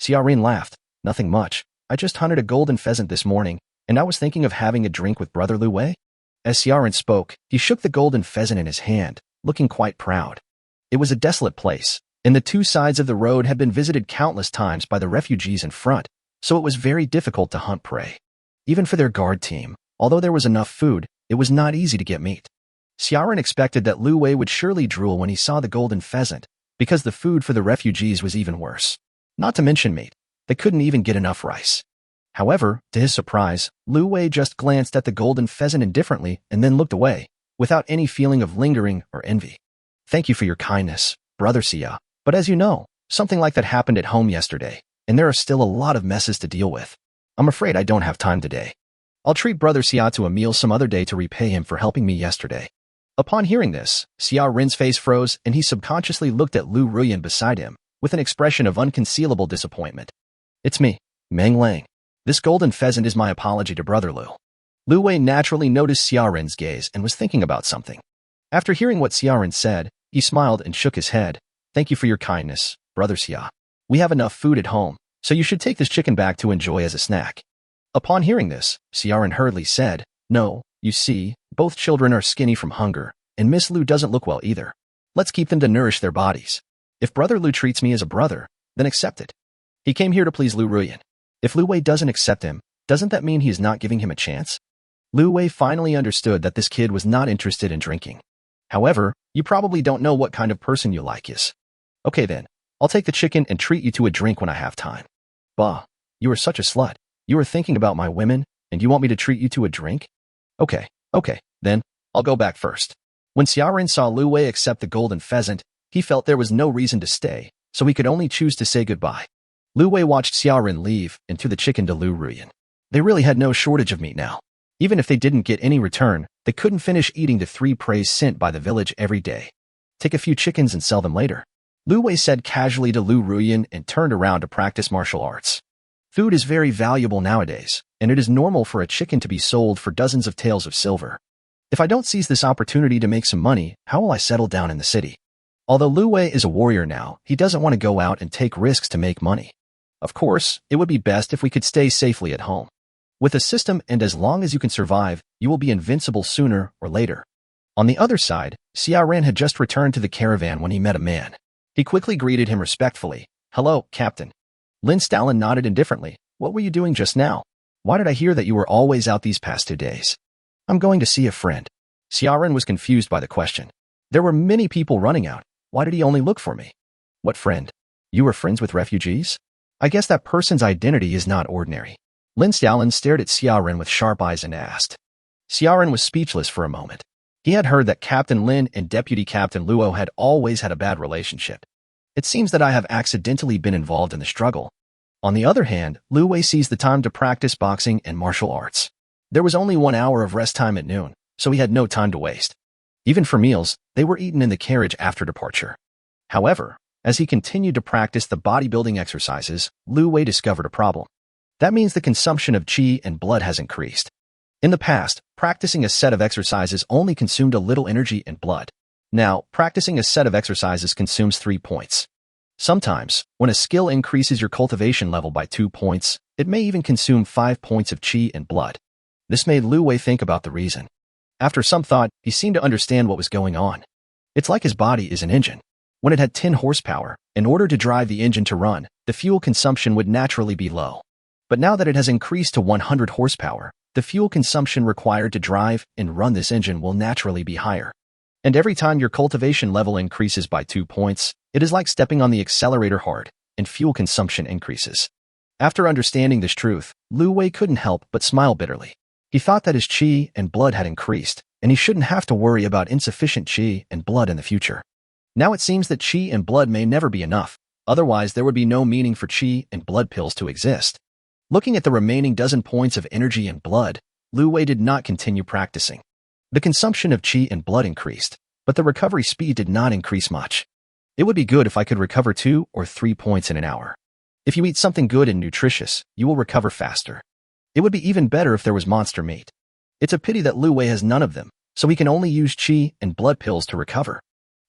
Xiaoren laughed. "Nothing much. I just hunted a golden pheasant this morning, and I was thinking of having a drink with Brother Lu Wei." As Xiaoren spoke, he shook the golden pheasant in his hand, looking quite proud. It was a desolate place, and the two sides of the road had been visited countless times by the refugees in front, so it was very difficult to hunt prey. Even for their guard team, although there was enough food, it was not easy to get meat. Xiaoren expected that Lu Wei would surely drool when he saw the golden pheasant, because the food for the refugees was even worse. Not to mention meat. They couldn't even get enough rice. However, to his surprise, Lu Wei just glanced at the golden pheasant indifferently and then looked away, without any feeling of lingering or envy. "Thank you for your kindness, Brother Xia, but as you know, something like that happened at home yesterday, and there are still a lot of messes to deal with. I'm afraid I don't have time today. I'll treat Brother Xia to a meal some other day to repay him for helping me yesterday." Upon hearing this, Xiaoren's face froze and he subconsciously looked at Lu Ruyan beside him, with an expression of unconcealable disappointment. "It's me, Meng Lang. This golden pheasant is my apology to Brother Lu." Lu Wei naturally noticed Xiaoren's gaze and was thinking about something. After hearing what Xiaoren said, he smiled and shook his head. "Thank you for your kindness, Brother Xia. We have enough food at home, so you should take this chicken back to enjoy as a snack." Upon hearing this, Xiaoren hurriedly said, "No, you see, both children are skinny from hunger, and Miss Lu doesn't look well either. Let's keep them to nourish their bodies. If Brother Lu treats me as a brother, then accept it." He came here to please Lu Ruyan. If Lu Wei doesn't accept him, doesn't that mean he is not giving him a chance? Lu Wei finally understood that this kid was not interested in drinking. However, you probably don't know what kind of person you like is. "Okay then, I'll take the chicken and treat you to a drink when I have time." "Bah, you are such a slut. You are thinking about my women, and you want me to treat you to a drink? Okay, then, I'll go back first." When Xiaoren saw Lu Wei accept the golden pheasant, he felt there was no reason to stay, so he could only choose to say goodbye. Lu Wei watched Xiaoren leave and threw the chicken to Lu Ruyan. They really had no shortage of meat now. Even if they didn't get any return, they couldn't finish eating the 3 preys sent by the village every day. "Take a few chickens and sell them later," Lu Wei said casually to Lu Ruyan and turned around to practice martial arts. Food is very valuable nowadays, and it is normal for a chicken to be sold for dozens of taels of silver. If I don't seize this opportunity to make some money, how will I settle down in the city? Although Lu Wei is a warrior now, he doesn't want to go out and take risks to make money. Of course, it would be best if we could stay safely at home. With a system and as long as you can survive, you will be invincible sooner or later. On the other side, Xiaoren had just returned to the caravan when he met a man. He quickly greeted him respectfully. "Hello, Captain." Lin Stalin nodded indifferently. "What were you doing just now? Why did I hear that you were always out these past 2 days?" "I'm going to see a friend." Xiaoren was confused by the question. There were many people running out. Why did he only look for me? "What friend? You were friends with refugees? I guess that person's identity is not ordinary." Lin Stalin stared at Xiaoren with sharp eyes and asked. Xiaoren was speechless for a moment. He had heard that Captain Lin and Deputy Captain Luo had always had a bad relationship. "It seems that I have accidentally been involved in the struggle." On the other hand, Lu Wei seized the time to practice boxing and martial arts. There was only 1 hour of rest time at noon, so he had no time to waste. Even for meals, they were eaten in the carriage after departure. However, as he continued to practice the bodybuilding exercises, Lu Wei discovered a problem. That means the consumption of qi and blood has increased. In the past, practicing a set of exercises only consumed a little energy and blood. Now, practicing a set of exercises consumes 3 points. Sometimes, when a skill increases your cultivation level by 2 points, it may even consume 5 points of qi and blood. This made Lu Wei think about the reason. After some thought, he seemed to understand what was going on. It's like his body is an engine. When it had 10 horsepower, in order to drive the engine to run, the fuel consumption would naturally be low. But now that it has increased to 100 horsepower, the fuel consumption required to drive and run this engine will naturally be higher. And every time your cultivation level increases by 2 points, It is like stepping on the accelerator hard, and fuel consumption increases. After understanding this truth, Lu Wei couldn't help but smile bitterly. He thought that his qi and blood had increased, and he shouldn't have to worry about insufficient qi and blood in the future. Now it seems that qi and blood may never be enough, otherwise there would be no meaning for qi and blood pills to exist. Looking at the remaining dozen points of energy and blood, Lu Wei did not continue practicing. The consumption of qi and blood increased, but the recovery speed did not increase much. It would be good if I could recover 2 or 3 points in an hour. If you eat something good and nutritious, you will recover faster. It would be even better if there was monster meat. It's a pity that Lu Wei has none of them, so he can only use qi and blood pills to recover.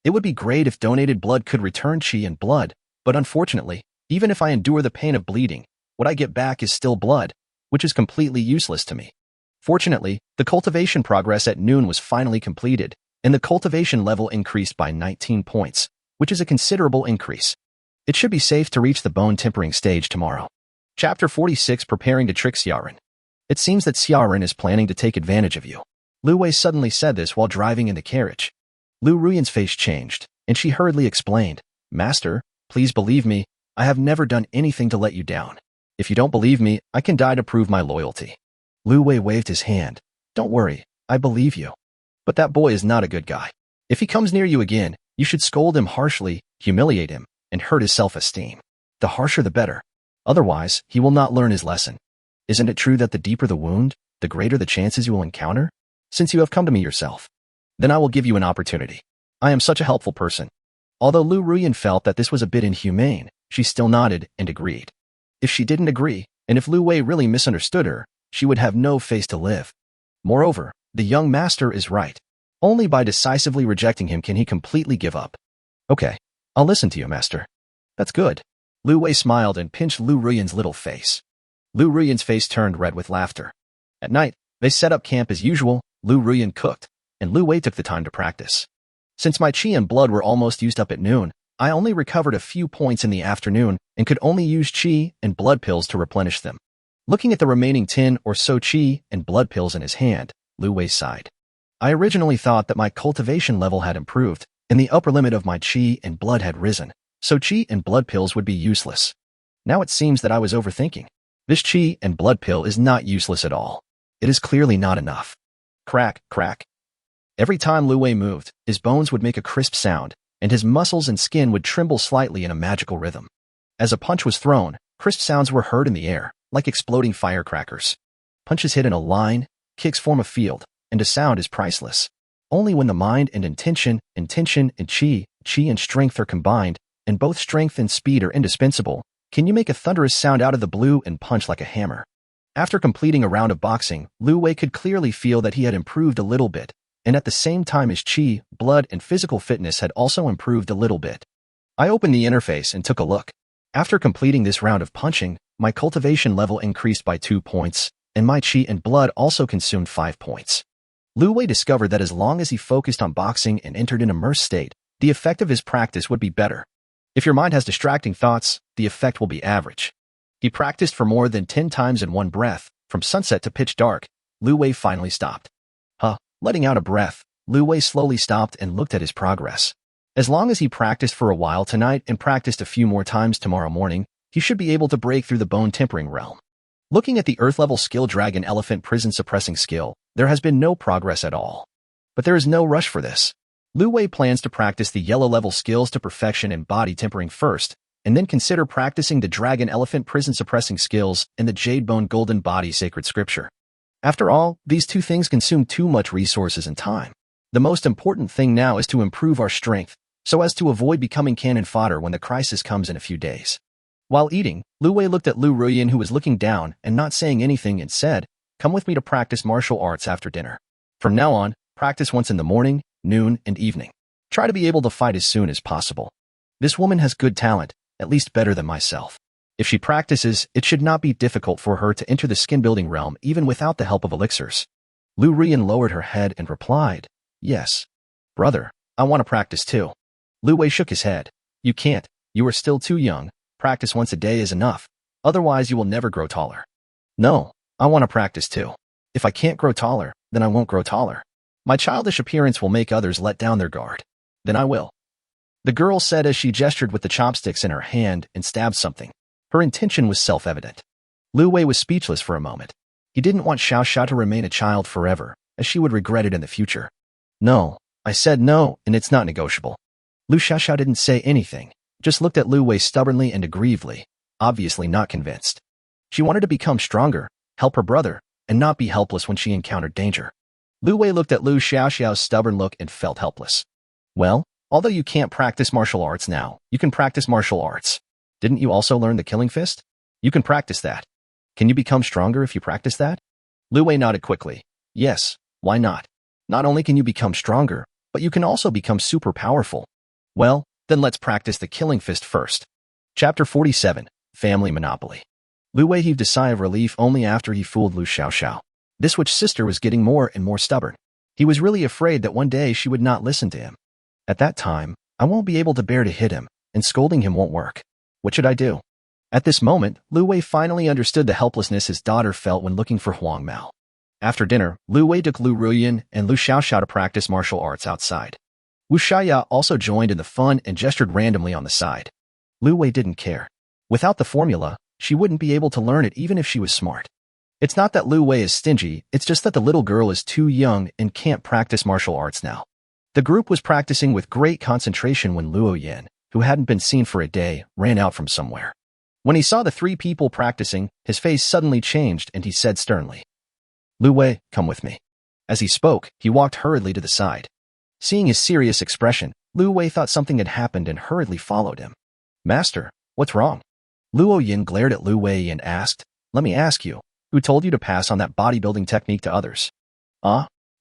It would be great if donated blood could return qi and blood, but unfortunately, even if I endure the pain of bleeding, what I get back is still blood, which is completely useless to me. Fortunately, the cultivation progress at noon was finally completed, and the cultivation level increased by 19 points, which is a considerable increase. It should be safe to reach the bone tempering stage tomorrow. Chapter 46, Preparing to Trick Xiaoran. It seems that Xiaoran is planning to take advantage of you. Lu Wei suddenly said this while driving in the carriage. Lu Ruyan's face changed, and she hurriedly explained, Master, please believe me, I have never done anything to let you down. If you don't believe me, I can die to prove my loyalty. Lu Wei waved his hand. Don't worry, I believe you. But that boy is not a good guy. If he comes near you again, you should scold him harshly, humiliate him, and hurt his self-esteem. The harsher the better. Otherwise, he will not learn his lesson. Isn't it true that the deeper the wound, the greater the chances you will encounter? Since you have come to me yourself, then I will give you an opportunity. I am such a helpful person. Although Lu Ruyan felt that this was a bit inhumane, she still nodded and agreed. If she didn't agree, and if Lu Wei really misunderstood her, she would have no face to live. Moreover, the young master is right. Only by decisively rejecting him can he completely give up. Okay, I'll listen to you, master. That's good. Lu Wei smiled and pinched Lu Ruyan's little face. Lu Ruyan's face turned red with laughter. At night, they set up camp as usual, Lu Ruyan cooked, and Lu Wei took the time to practice. Since my qi and blood were almost used up at noon, I only recovered a few points in the afternoon and could only use qi and blood pills to replenish them. Looking at the remaining 10 or so qi and blood pills in his hand, Lu Wei sighed. I originally thought that my cultivation level had improved, and the upper limit of my qi and blood had risen, so qi and blood pills would be useless. Now it seems that I was overthinking. This qi and blood pill is not useless at all. It is clearly not enough. Crack, crack. Every time Lu Wei moved, his bones would make a crisp sound, and his muscles and skin would tremble slightly in a magical rhythm. As a punch was thrown, crisp sounds were heard in the air, like exploding firecrackers. Punches hit in a line, kicks form a field, and a sound is priceless. Only when the mind and intention and qi and strength are combined, and both strength and speed are indispensable, can you make a thunderous sound out of the blue and punch like a hammer. After completing a round of boxing, Lu Wei could clearly feel that he had improved a little bit, and at the same time his qi, blood, and physical fitness had also improved a little bit. I opened the interface and took a look. After completing this round of punching, my cultivation level increased by 2 points, and my qi and blood also consumed 5 points. Lu Wei discovered that as long as he focused on boxing and entered an immersed state, the effect of his practice would be better. If your mind has distracting thoughts, the effect will be average. He practiced for more than 10 times in one breath, from sunset to pitch dark. Lu Wei finally stopped. Letting out a breath, Lu Wei slowly stopped and looked at his progress. As long as he practiced for a while tonight and practiced a few more times tomorrow morning, he should be able to break through the bone tempering realm. Looking at the earth-level skill Dragon Elephant Prison Suppressing skill, there has been no progress at all. But there is no rush for this. Lu Wei plans to practice the yellow-level skills to perfection and body tempering first, and then consider practicing the Dragon Elephant Prison Suppressing skills and the Jade Bone Golden Body Sacred Scripture. After all, these two things consume too much resources and time. The most important thing now is to improve our strength, so as to avoid becoming cannon fodder when the crisis comes in a few days. While eating, Lu Wei looked at Lu Ruyan, who was looking down and not saying anything, and said, "Come with me to practice martial arts after dinner. From now on, practice once in the morning, noon, and evening. Try to be able to fight as soon as possible. This woman has good talent, at least better than myself. If she practices, it should not be difficult for her to enter the skin-building realm even without the help of elixirs." Lu Ruyan lowered her head and replied, "Yes. Brother, I want to practice too." Lu Wei shook his head. "You can't. You are still too young. Practice once a day is enough. Otherwise, you will never grow taller." "No, I want to practice too. If I can't grow taller, then I won't grow taller. My childish appearance will make others let down their guard. Then I will." the girl said as she gestured with the chopsticks in her hand and stabbed something. Her intention was self-evident. Lu Wei was speechless for a moment. He didn't want Xiao Xiao to remain a child forever, as she would regret it in the future. No, I said no, and it's not negotiable. Lu Xiaoxiao didn't say anything, just looked at Lu Wei stubbornly and aggrievedly, obviously not convinced. She wanted to become stronger, help her brother, and not be helpless when she encountered danger. Lu Wei looked at Lu Xiaoxiao's stubborn look and felt helpless. Well, although you can't practice martial arts now, you can practice martial arts. Didn't you also learn the killing fist? You can practice that. Can you become stronger if you practice that? Lu Wei nodded quickly. Yes, why not? Not only can you become stronger, but you can also become super powerful. Well, then let's practice the killing fist first. Chapter 47, Family Monopoly. Lu Wei heaved a sigh of relief only after he fooled Lu Xiaoxiao. This witch sister was getting more and more stubborn. He was really afraid that one day she would not listen to him. At that time, I won't be able to bear to hit him, and scolding him won't work. What should I do? At this moment, Lu Wei finally understood the helplessness his daughter felt when looking for Huang Mao. After dinner, Lu Wei took Lu Ruyan and Lu Xiaoxiao to practice martial arts outside. Wu Xiaoya also joined in the fun and gestured randomly on the side. Lu Wei didn't care. Without the formula, she wouldn't be able to learn it even if she was smart. It's not that Lu Wei is stingy, it's just that the little girl is too young and can't practice martial arts now. The group was practicing with great concentration when Luo Yin, who hadn't been seen for a day, ran out from somewhere. When he saw the three people practicing, his face suddenly changed and he said sternly, Lu Wei, come with me. As he spoke, he walked hurriedly to the side. Seeing his serious expression, Lu Wei thought something had happened and hurriedly followed him. Master, what's wrong? Luo Yin glared at Lu Wei and asked, let me ask you, who told you to pass on that bodybuilding technique to others?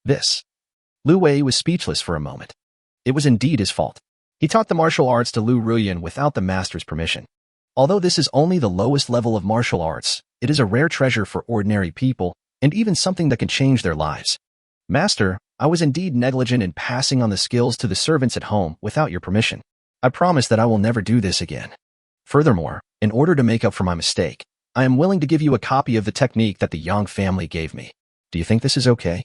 This. Lu Wei was speechless for a moment. It was indeed his fault. He taught the martial arts to Lu Ruyan without the master's permission. Although this is only the lowest level of martial arts, it is a rare treasure for ordinary people, and even something that can change their lives. Master, I was indeed negligent in passing on the skills to the servants at home without your permission. I promise that I will never do this again. Furthermore, in order to make up for my mistake, I am willing to give you a copy of the technique that the Yang family gave me. Do you think this is okay?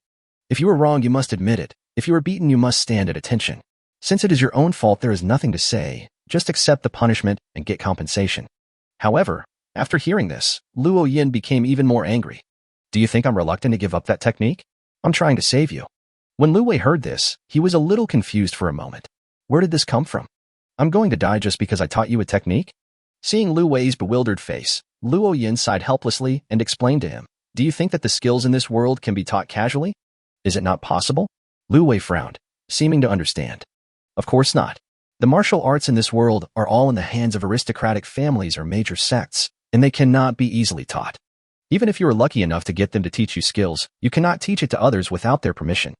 If you were wrong, you must admit it. If you were beaten, you must stand at attention. Since it is your own fault, there is nothing to say. Just accept the punishment and get compensation. However, after hearing this, Luo Yin became even more angry. Do you think I'm reluctant to give up that technique? I'm trying to save you. When Lu Wei heard this, he was a little confused for a moment. Where did this come from? I'm going to die just because I taught you a technique? Seeing Lu Wei's bewildered face, Luo Yin sighed helplessly and explained to him, do you think that the skills in this world can be taught casually? Is it not possible? Lu Wei frowned, seeming to understand. Of course not. The martial arts in this world are all in the hands of aristocratic families or major sects, and they cannot be easily taught. Even if you are lucky enough to get them to teach you skills, you cannot teach it to others without their permission.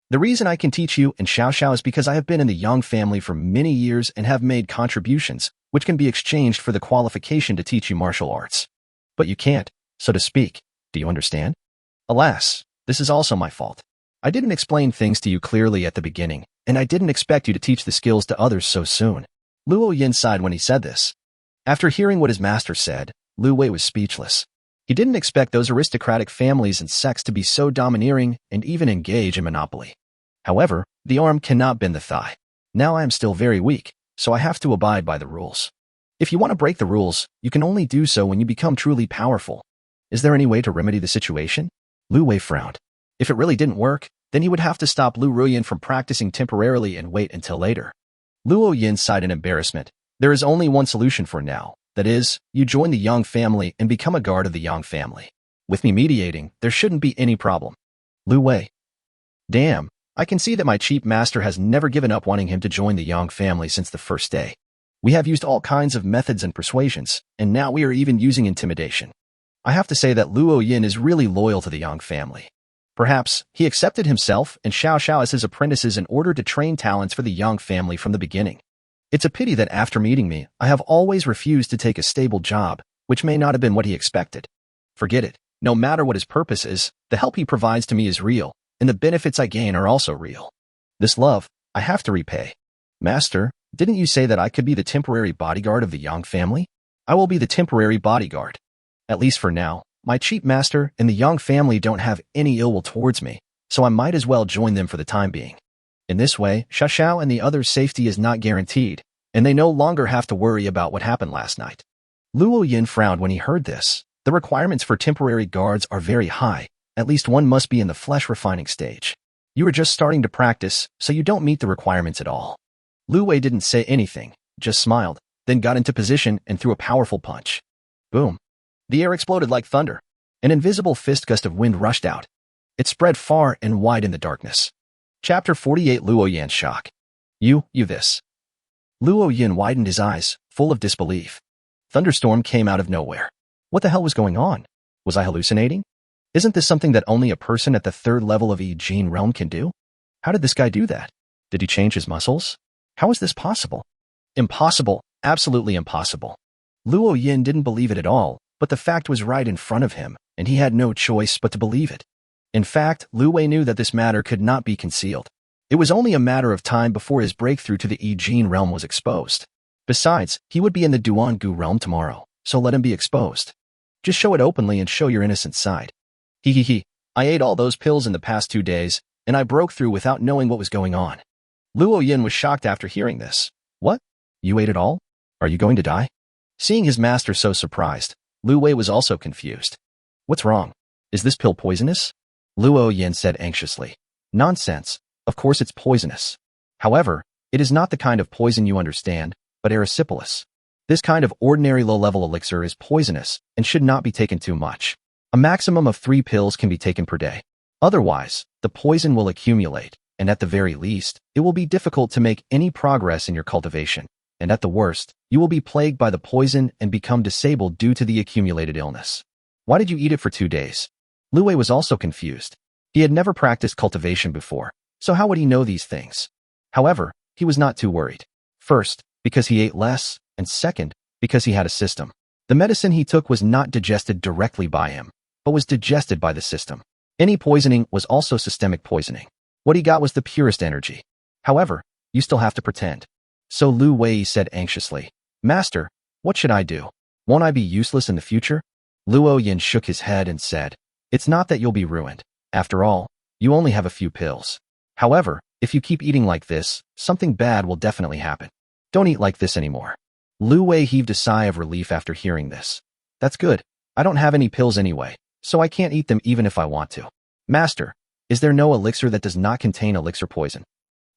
The reason I can teach you in Xiao Xiao is because I have been in the Yang family for many years and have made contributions, which can be exchanged for the qualification to teach you martial arts. But you can't, so to speak. Do you understand? Alas, this is also my fault. I didn't explain things to you clearly at the beginning, and I didn't expect you to teach the skills to others so soon. Luo Yin sighed when he said this. After hearing what his master said, Lu Wei was speechless. He didn't expect those aristocratic families and sects to be so domineering and even engage in monopoly. However, the arm cannot bend the thigh. Now I am still very weak, so I have to abide by the rules. If you want to break the rules, you can only do so when you become truly powerful. Is there any way to remedy the situation? Lu Wei frowned. If it really didn't work, then he would have to stop Lu Ruyan from practicing temporarily and wait until later. Luo Yin sighed in embarrassment. There is only one solution for now. That is, you join the Yang family and become a guard of the Yang family. With me mediating, there shouldn't be any problem. Lu Wei. Damn, I can see that my cheap master has never given up wanting him to join the Yang family since the first day. We have used all kinds of methods and persuasions, and now we are even using intimidation. I have to say that Luo Yin is really loyal to the Yang family. Perhaps he accepted himself and Xiao Xiao as his apprentices in order to train talents for the Yang family from the beginning. It's a pity that after meeting me, I have always refused to take a stable job, which may not have been what he expected. Forget it. No matter what his purpose is, the help he provides to me is real, and the benefits I gain are also real. This love, I have to repay. Master, didn't you say that I could be the temporary bodyguard of the Yang family? I will be the temporary bodyguard. At least for now. My cheap master and the Yang family don't have any ill will towards me, so I might as well join them for the time being. In this way, Xiao Xiao and the others' safety is not guaranteed, and they no longer have to worry about what happened last night. Luo Yin frowned when he heard this. The requirements for temporary guards are very high. At least one must be in the flesh refining stage. You are just starting to practice, so you don't meet the requirements at all. Lu Wei didn't say anything, just smiled, then got into position and threw a powerful punch. Boom. The air exploded like thunder. An invisible fist gust of wind rushed out. It spread far and wide in the darkness. Chapter 48 Luo Yan's shock. You this. Luo Yan widened his eyes, full of disbelief. Thunderstorm came out of nowhere. What the hell was going on? Was I hallucinating? Isn't this something that only a person at the third level of Yi Jin realm can do? How did this guy do that? Did he change his muscles? How is this possible? Impossible, absolutely impossible. Luo Yin didn't believe it at all, but the fact was right in front of him, and he had no choice but to believe it. In fact, Lu Wei knew that this matter could not be concealed. It was only a matter of time before his breakthrough to the Yi Jin realm was exposed. Besides, he would be in the Duan Gu realm tomorrow, so let him be exposed. Just show it openly and show your innocent side. I ate all those pills in the past 2 days, and I broke through without knowing what was going on. Luo Yin was shocked after hearing this. What? You ate it all? Are you going to die? Seeing his master so surprised, Lu Wei was also confused. What's wrong? Is this pill poisonous? Luo Yin said anxiously. Nonsense. Of course it's poisonous. However, it is not the kind of poison you understand, but erysipelas. This kind of ordinary low-level elixir is poisonous and should not be taken too much. A maximum of 3 pills can be taken per day. Otherwise, the poison will accumulate, and at the very least, it will be difficult to make any progress in your cultivation. And at the worst, you will be plagued by the poison and become disabled due to the accumulated illness. Why did you eat it for 2 days? Lu Wei was also confused. He had never practiced cultivation before, so how would he know these things? However, he was not too worried. First, because he ate less, and second, because he had a system. The medicine he took was not digested directly by him, but was digested by the system. Any poisoning was also systemic poisoning. What he got was the purest energy. However, you still have to pretend. So Lu Wei said anxiously, Master, what should I do? Won't I be useless in the future? Luo Yin shook his head and said, It's not that you'll be ruined. After all, you only have a few pills. However, if you keep eating like this, something bad will definitely happen. Don't eat like this anymore. Lu Wei heaved a sigh of relief after hearing this. That's good. I don't have any pills anyway, so I can't eat them even if I want to. Master, is there no elixir that does not contain elixir poison?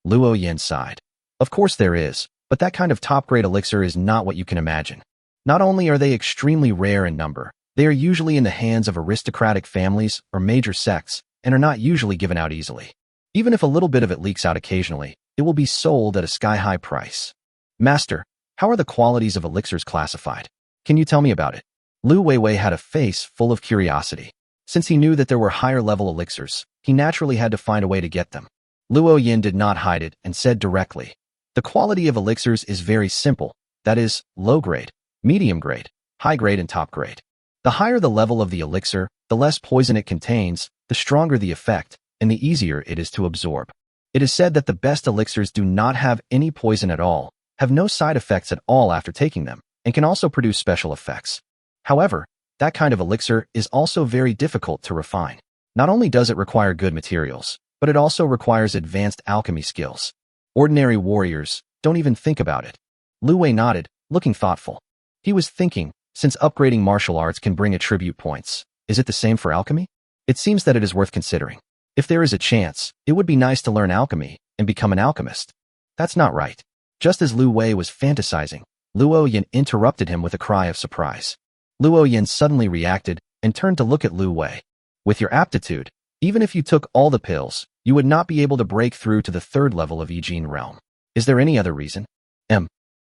Luo Yin sighed. Of course there is, but that kind of top-grade elixir is not what you can imagine. Not only are they extremely rare in number, they are usually in the hands of aristocratic families or major sects and are not usually given out easily. Even if a little bit of it leaks out occasionally, it will be sold at a sky-high price. Master, how are the qualities of elixirs classified? Can you tell me about it? Lu Weiwei had a face full of curiosity. Since he knew that there were higher-level elixirs, he naturally had to find a way to get them. Luo Yin did not hide it and said directly, The quality of elixirs is very simple, that is, low-grade, medium-grade, high-grade, and top-grade. The higher the level of the elixir, the less poison it contains, the stronger the effect, and the easier it is to absorb. It is said that the best elixirs do not have any poison at all, have no side effects at all after taking them, and can also produce special effects. However, that kind of elixir is also very difficult to refine. Not only does it require good materials, but it also requires advanced alchemy skills. Ordinary warriors don't even think about it. Lu Wei nodded, looking thoughtful. He was thinking, since upgrading martial arts can bring attribute points, is it the same for alchemy? It seems that it is worth considering. If there is a chance, it would be nice to learn alchemy and become an alchemist. That's not right. Just as Lu Wei was fantasizing, Luo Yin interrupted him with a cry of surprise. Luo Yin suddenly reacted and turned to look at Lu Wei. With your aptitude, even if you took all the pills, you would not be able to break through to the third level of Yi Jin realm. Is there any other reason?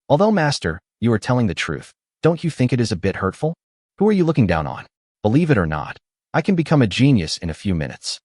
Although Master, you are telling the truth, don't you think it is a bit hurtful? Who are you looking down on? Believe it or not, I can become a genius in a few minutes.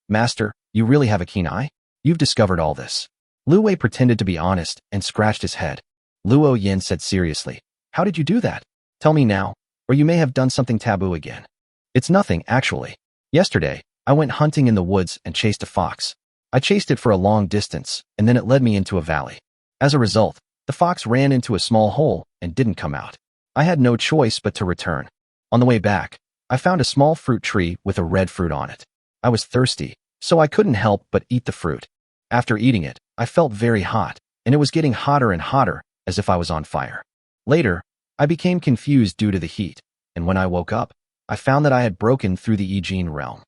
Master, you really have a keen eye? You've discovered all this. Lu Wei pretended to be honest and scratched his head. Luo Yin said seriously, How did you do that? Tell me now, or you may have done something taboo again. It's nothing, actually. Yesterday, I went hunting in the woods and chased a fox. I chased it for a long distance, and then it led me into a valley. As a result, the fox ran into a small hole and didn't come out. I had no choice but to return. On the way back, I found a small fruit tree with a red fruit on it. I was thirsty, so I couldn't help but eat the fruit. After eating it, I felt very hot, and it was getting hotter and hotter, as if I was on fire. Later, I became confused due to the heat, and when I woke up, I found that I had broken through the Ijin realm.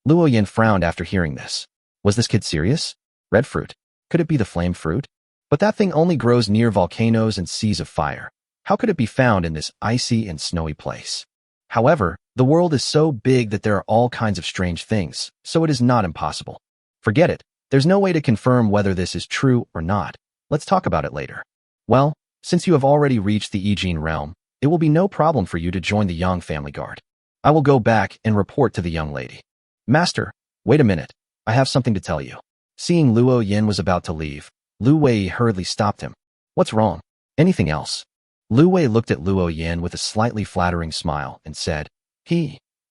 Luo Yin frowned after hearing this. Was this kid serious? Red fruit. Could it be the flame fruit? But that thing only grows near volcanoes and seas of fire. How could it be found in this icy and snowy place? However, the world is so big that there are all kinds of strange things, so it is not impossible. Forget it. There's no way to confirm whether this is true or not. Let's talk about it later. Well, since you have already reached the Ijin realm, it will be no problem for you to join the Yang family guard. I will go back and report to the young lady. Master, wait a minute. I have something to tell you. Seeing Luo Yin was about to leave, Lu Wei hurriedly stopped him. What's wrong? Anything else? Lu Wei looked at Luo Yin with a slightly flattering smile and said,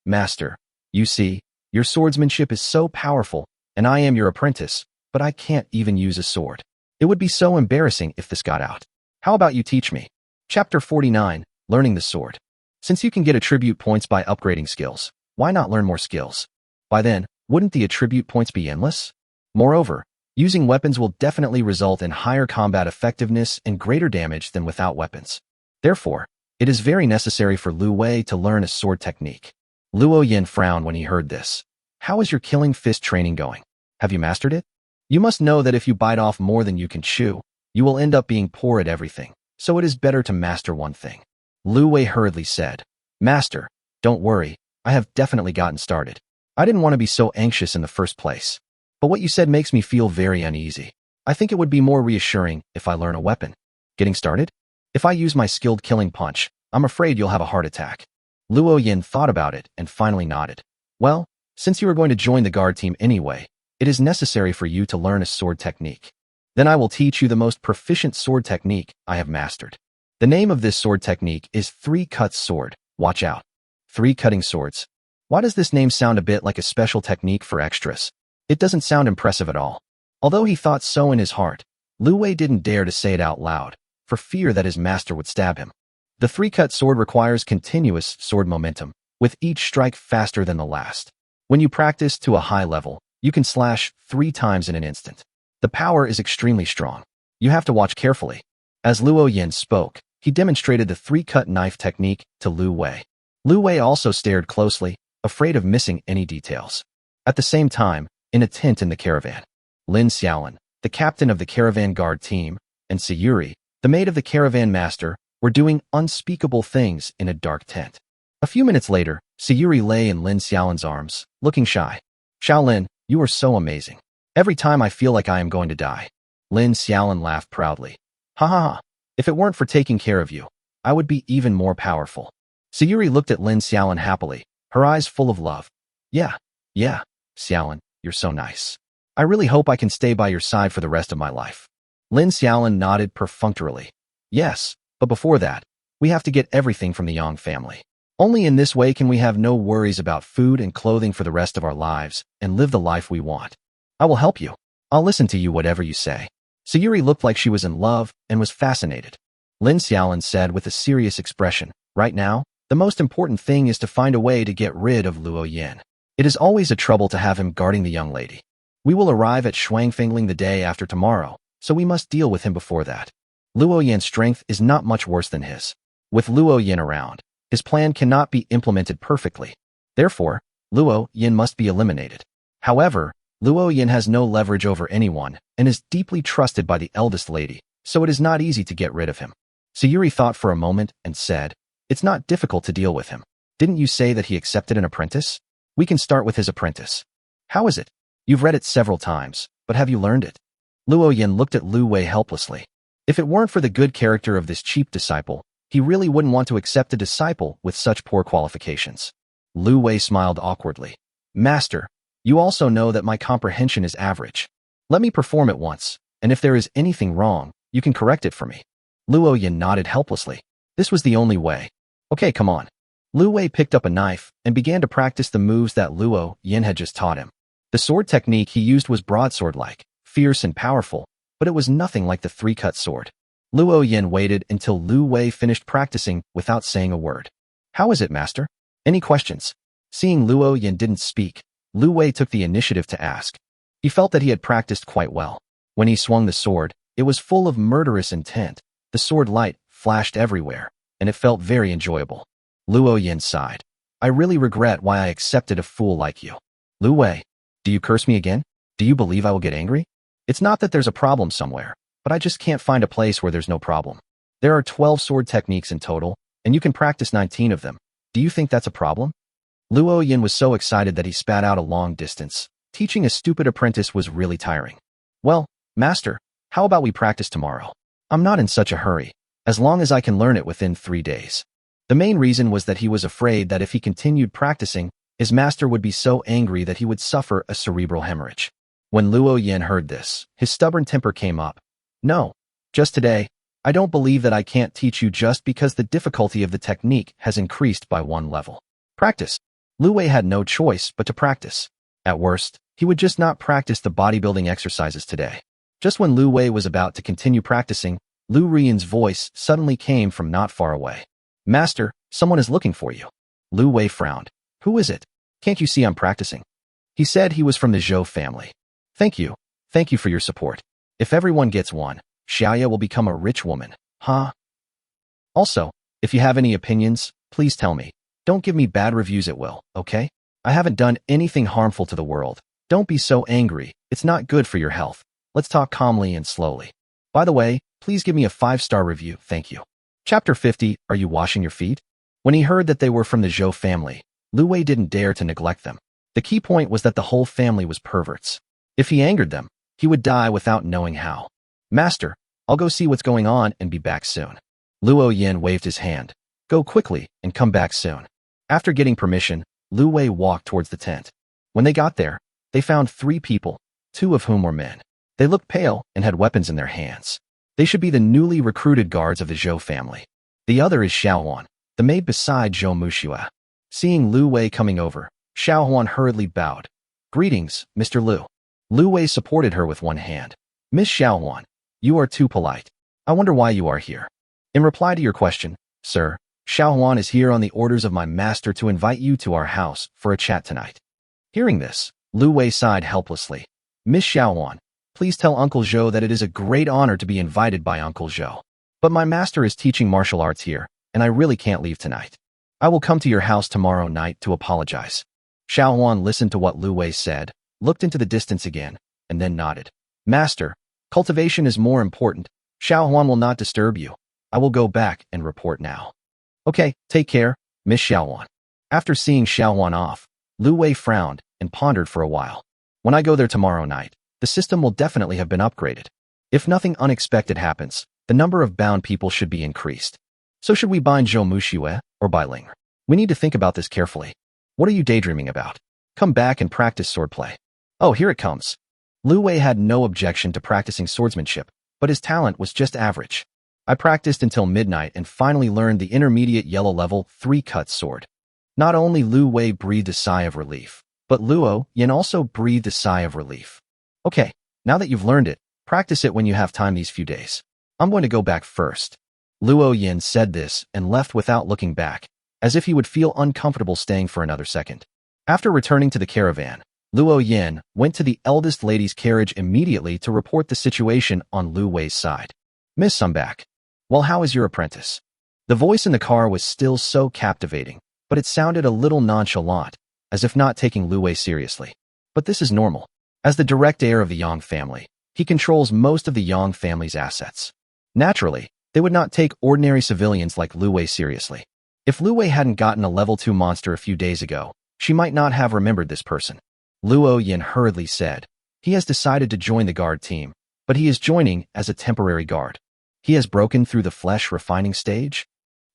Master, you see, your swordsmanship is so powerful, and I am your apprentice, but I can't even use a sword. It would be so embarrassing if this got out. How about you teach me? Chapter 49, Learning the Sword. Since you can get attribute points by upgrading skills, why not learn more skills? By then, wouldn't the attribute points be endless? Moreover, using weapons will definitely result in higher combat effectiveness and greater damage than without weapons. Therefore, it is very necessary for Lu Wei to learn a sword technique. Luo Yin frowned when he heard this. How is your killing fist training going? Have you mastered it? You must know that if you bite off more than you can chew, you will end up being poor at everything, so it is better to master one thing. Lu Wei hurriedly said, Master, don't worry, I have definitely gotten started. I didn't want to be so anxious in the first place. But what you said makes me feel very uneasy. I think it would be more reassuring if I learn a weapon. Getting started? If I use my skilled killing punch, I'm afraid you'll have a heart attack. Luo Yin thought about it and finally nodded. Well, since you are going to join the guard team anyway, it is necessary for you to learn a sword technique. Then I will teach you the most proficient sword technique I have mastered. The name of this sword technique is three-cut sword. Watch out. Three cutting swords. Why does this name sound a bit like a special technique for extras? It doesn't sound impressive at all. Although he thought so in his heart, Lu Wei didn't dare to say it out loud, for fear that his master would stab him. The three-cut sword requires continuous sword momentum, with each strike faster than the last. When you practice to a high level, you can slash 3 times in an instant. The power is extremely strong. You have to watch carefully. As Luo Yin spoke, he demonstrated the three-cut knife technique to Lu Wei. Lu Wei also stared closely, afraid of missing any details. At the same time, in a tent in the caravan, Lin Xiaolin, the captain of the caravan guard team, and Sayuri, the maid of the caravan master, were doing unspeakable things in a dark tent. A few minutes later, Sayuri lay in Lin Xiaolin's arms, looking shy. Xiaolin, you are so amazing. Every time I feel like I am going to die. Lin Xiaolin laughed proudly. Ha ha ha. If it weren't for taking care of you, I would be even more powerful. Sayuri looked at Lin Xiaolin happily, her eyes full of love. Yeah, Xiaolin, you're so nice. I really hope I can stay by your side for the rest of my life. Lin Xiaolin nodded perfunctorily. Yes, but before that, we have to get everything from the Yang family. Only in this way can we have no worries about food and clothing for the rest of our lives and live the life we want. I will help you. I'll listen to you whatever you say. Sayuri looked like she was in love and was fascinated. Lin Xiaolin said with a serious expression, right now, the most important thing is to find a way to get rid of Luo Yin. It is always a trouble to have him guarding the young lady. We will arrive at Shuangfengling the day after tomorrow, so we must deal with him before that. Luo Yin's strength is not much worse than his. With Luo Yin around, his plan cannot be implemented perfectly. Therefore, Luo Yin must be eliminated. However, Luo Yin has no leverage over anyone and is deeply trusted by the eldest lady, so it is not easy to get rid of him. Sayuri thought for a moment and said, It's not difficult to deal with him. Didn't you say that he accepted an apprentice? We can start with his apprentice. How is it? You've read it several times, but have you learned it? Luo Yin looked at Lu Wei helplessly. If it weren't for the good character of this cheap disciple, he really wouldn't want to accept a disciple with such poor qualifications. Lu Wei smiled awkwardly. Master, you also know that my comprehension is average. Let me perform it once, and if there is anything wrong, you can correct it for me. Luo Yin nodded helplessly. This was the only way. Okay, come on. Lu Wei picked up a knife and began to practice the moves that Luo Yin had just taught him. The sword technique he used was broadsword-like, fierce and powerful, but it was nothing like the three-cut sword. Luo Yin waited until Lu Wei finished practicing without saying a word. How is it, master? Any questions? Seeing Luo Yin didn't speak, Lu Wei took the initiative to ask. He felt that he had practiced quite well. When he swung the sword, It was full of murderous intent. The sword light flashed everywhere, and it felt very enjoyable. Luo Yin sighed. I really regret why I accepted a fool like you. Lu Wei, do you curse me again? Do you believe I will get angry? It's not that there's a problem somewhere, but I just can't find a place where there's no problem. There are 12 sword techniques in total, and you can practice 19 of them. Do you think that's a problem? Luo Yin was so excited that he spat out a long distance. Teaching a stupid apprentice was really tiring. Well, master, how about we practice tomorrow? I'm not in such a hurry, as long as I can learn it within 3 days. The main reason was that he was afraid that if he continued practicing, his master would be so angry that he would suffer a cerebral hemorrhage. When Luo Yin heard this, his stubborn temper came up. No, just today, I don't believe that I can't teach you just because the difficulty of the technique has increased by 1 level. Practice. Lu Wei had no choice but to practice. At worst, he would just not practice the bodybuilding exercises today. Just when Lu Wei was about to continue practicing, Lu Rian's voice suddenly came from not far away. Master, someone is looking for you. Lu Wei frowned. Who is it? Can't you see I'm practicing? He said he was from the Zhou family. Thank you. Thank you for your support. If everyone gets one, Xiaoya will become a rich woman. Huh? Also, if you have any opinions, please tell me. Don't give me bad reviews at will, okay? I haven't done anything harmful to the world. Don't be so angry. It's not good for your health. Let's talk calmly and slowly. By the way, please give me a 5-star review, thank you. Chapter 50, Are you washing your feet? When he heard that they were from the Zhou family, Lu Wei didn't dare to neglect them. The key point was that the whole family was perverts. If he angered them, he would die without knowing how. Master, I'll go see what's going on and be back soon. Luo Yin waved his hand. Go quickly and come back soon. After getting permission, Lu Wei walked towards the tent. When they got there, they found 3 people, 2 of whom were men. They looked pale and had weapons in their hands. They should be the newly recruited guards of the Zhou family. The other is Xiaohuan, the maid beside Zhou Muxue. Seeing Lu Wei coming over, Xiaohuan hurriedly bowed. Greetings, Mr. Lu. Lu Wei supported her with one hand. Miss Xiaohuan, you are too polite. I wonder why you are here. In reply to your question, sir, Xiaohuan is here on the orders of my master to invite you to our house for a chat tonight. Hearing this, Lu Wei sighed helplessly. Miss Xiaohuan, please tell Uncle Zhou that it is a great honor to be invited by Uncle Zhou. But my master is teaching martial arts here, and I really can't leave tonight. I will come to your house tomorrow night to apologize. Xiaohuan listened to what Lu Wei said, looked into the distance again, and then nodded. Master, cultivation is more important. Xiaohuan will not disturb you. I will go back and report now. Okay, take care, Miss Xiaohuan. After seeing Xiaohuan off, Lu Wei frowned and pondered for a while. When I go there tomorrow night, the system will definitely have been upgraded. If nothing unexpected happens, the number of bound people should be increased. So should we bind Zhou Muxue or Bai Ling? We need to think about this carefully. What are you daydreaming about? Come back and practice swordplay. Oh, here it comes. Lu Wei had no objection to practicing swordsmanship, but his talent was just average. I practiced until midnight and finally learned the intermediate yellow level 3-cut sword. Not only Lu Wei breathed a sigh of relief, but Luo Yin also breathed a sigh of relief. Okay, now that you've learned it, practice it when you have time these few days. I'm going to go back first. Luo Yin said this and left without looking back, as if he would feel uncomfortable staying for another second. After returning to the caravan, Luo Yin went to the eldest lady's carriage immediately to report the situation on Lu Wei's side. Miss, I'm back. Well, how is your apprentice? The voice in the car was still so captivating, but it sounded a little nonchalant, as if not taking Lu Wei seriously. But this is normal. As the direct heir of the Yang family, he controls most of the Yang family's assets. Naturally, they would not take ordinary civilians like Lu Wei seriously. If Lu Wei hadn't gotten a level 2 monster a few days ago, she might not have remembered this person. Luo Yin hurriedly said, he has decided to join the guard team, but he is joining as a temporary guard. He has broken through the flesh refining stage?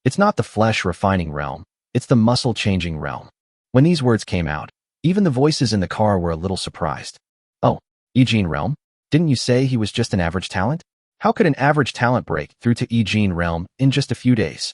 It's not the flesh refining realm, it's the muscle changing realm. When these words came out, even the voices in the car were a little surprised. Oh, Yi realm? Didn't you say he was just an average talent? How could an average talent break through to Yi realm in just a few days?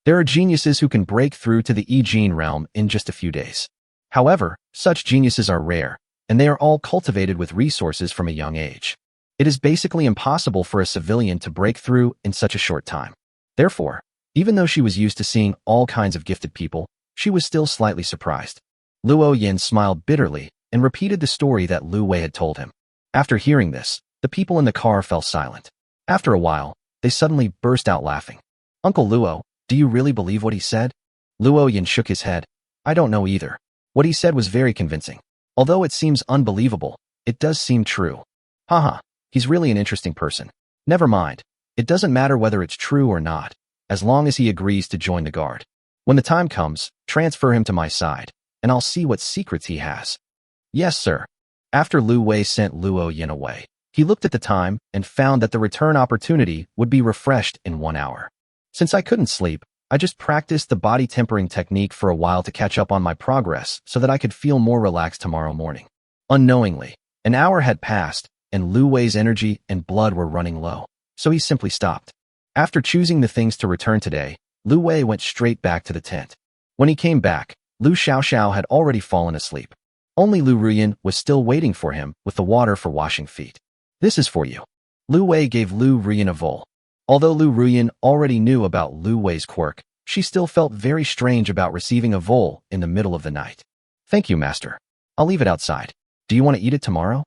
There are geniuses who can break through to the Yi realm in just a few days. However, such geniuses are rare, and they are all cultivated with resources from a young age. It is basically impossible for a civilian to break through in such a short time. Therefore, even though she was used to seeing all kinds of gifted people, she was still slightly surprised. Luo Yin smiled bitterly and repeated the story that Lu Wei had told him. After hearing this, the people in the car fell silent. After a while, they suddenly burst out laughing. Uncle Luo, do you really believe what he said? Luo Yin shook his head. I don't know either. What he said was very convincing. Although it seems unbelievable, it does seem true. Haha, he's really an interesting person. Never mind. It doesn't matter whether it's true or not, as long as he agrees to join the guard. When the time comes, transfer him to my side, and I'll see what secrets he has. Yes, sir. After Lu Wei sent Luo Yin away, he looked at the time and found that the return opportunity would be refreshed in 1 hour. Since I couldn't sleep, I just practiced the body tempering technique for a while to catch up on my progress so that I could feel more relaxed tomorrow morning. Unknowingly, an hour had passed, and Lu Wei's energy and blood were running low, so he simply stopped. After choosing the things to return today, Lu Wei went straight back to the tent. When he came back, Lu Xiaoxiao had already fallen asleep. Only Lu Ruyan was still waiting for him with the water for washing feet. This is for you. Lu Wei gave Lu Ruyan a bowl. Although Lu Ruyan already knew about Lu Wei's quirk, she still felt very strange about receiving a vole in the middle of the night. Thank you, master. I'll leave it outside. Do you want to eat it tomorrow?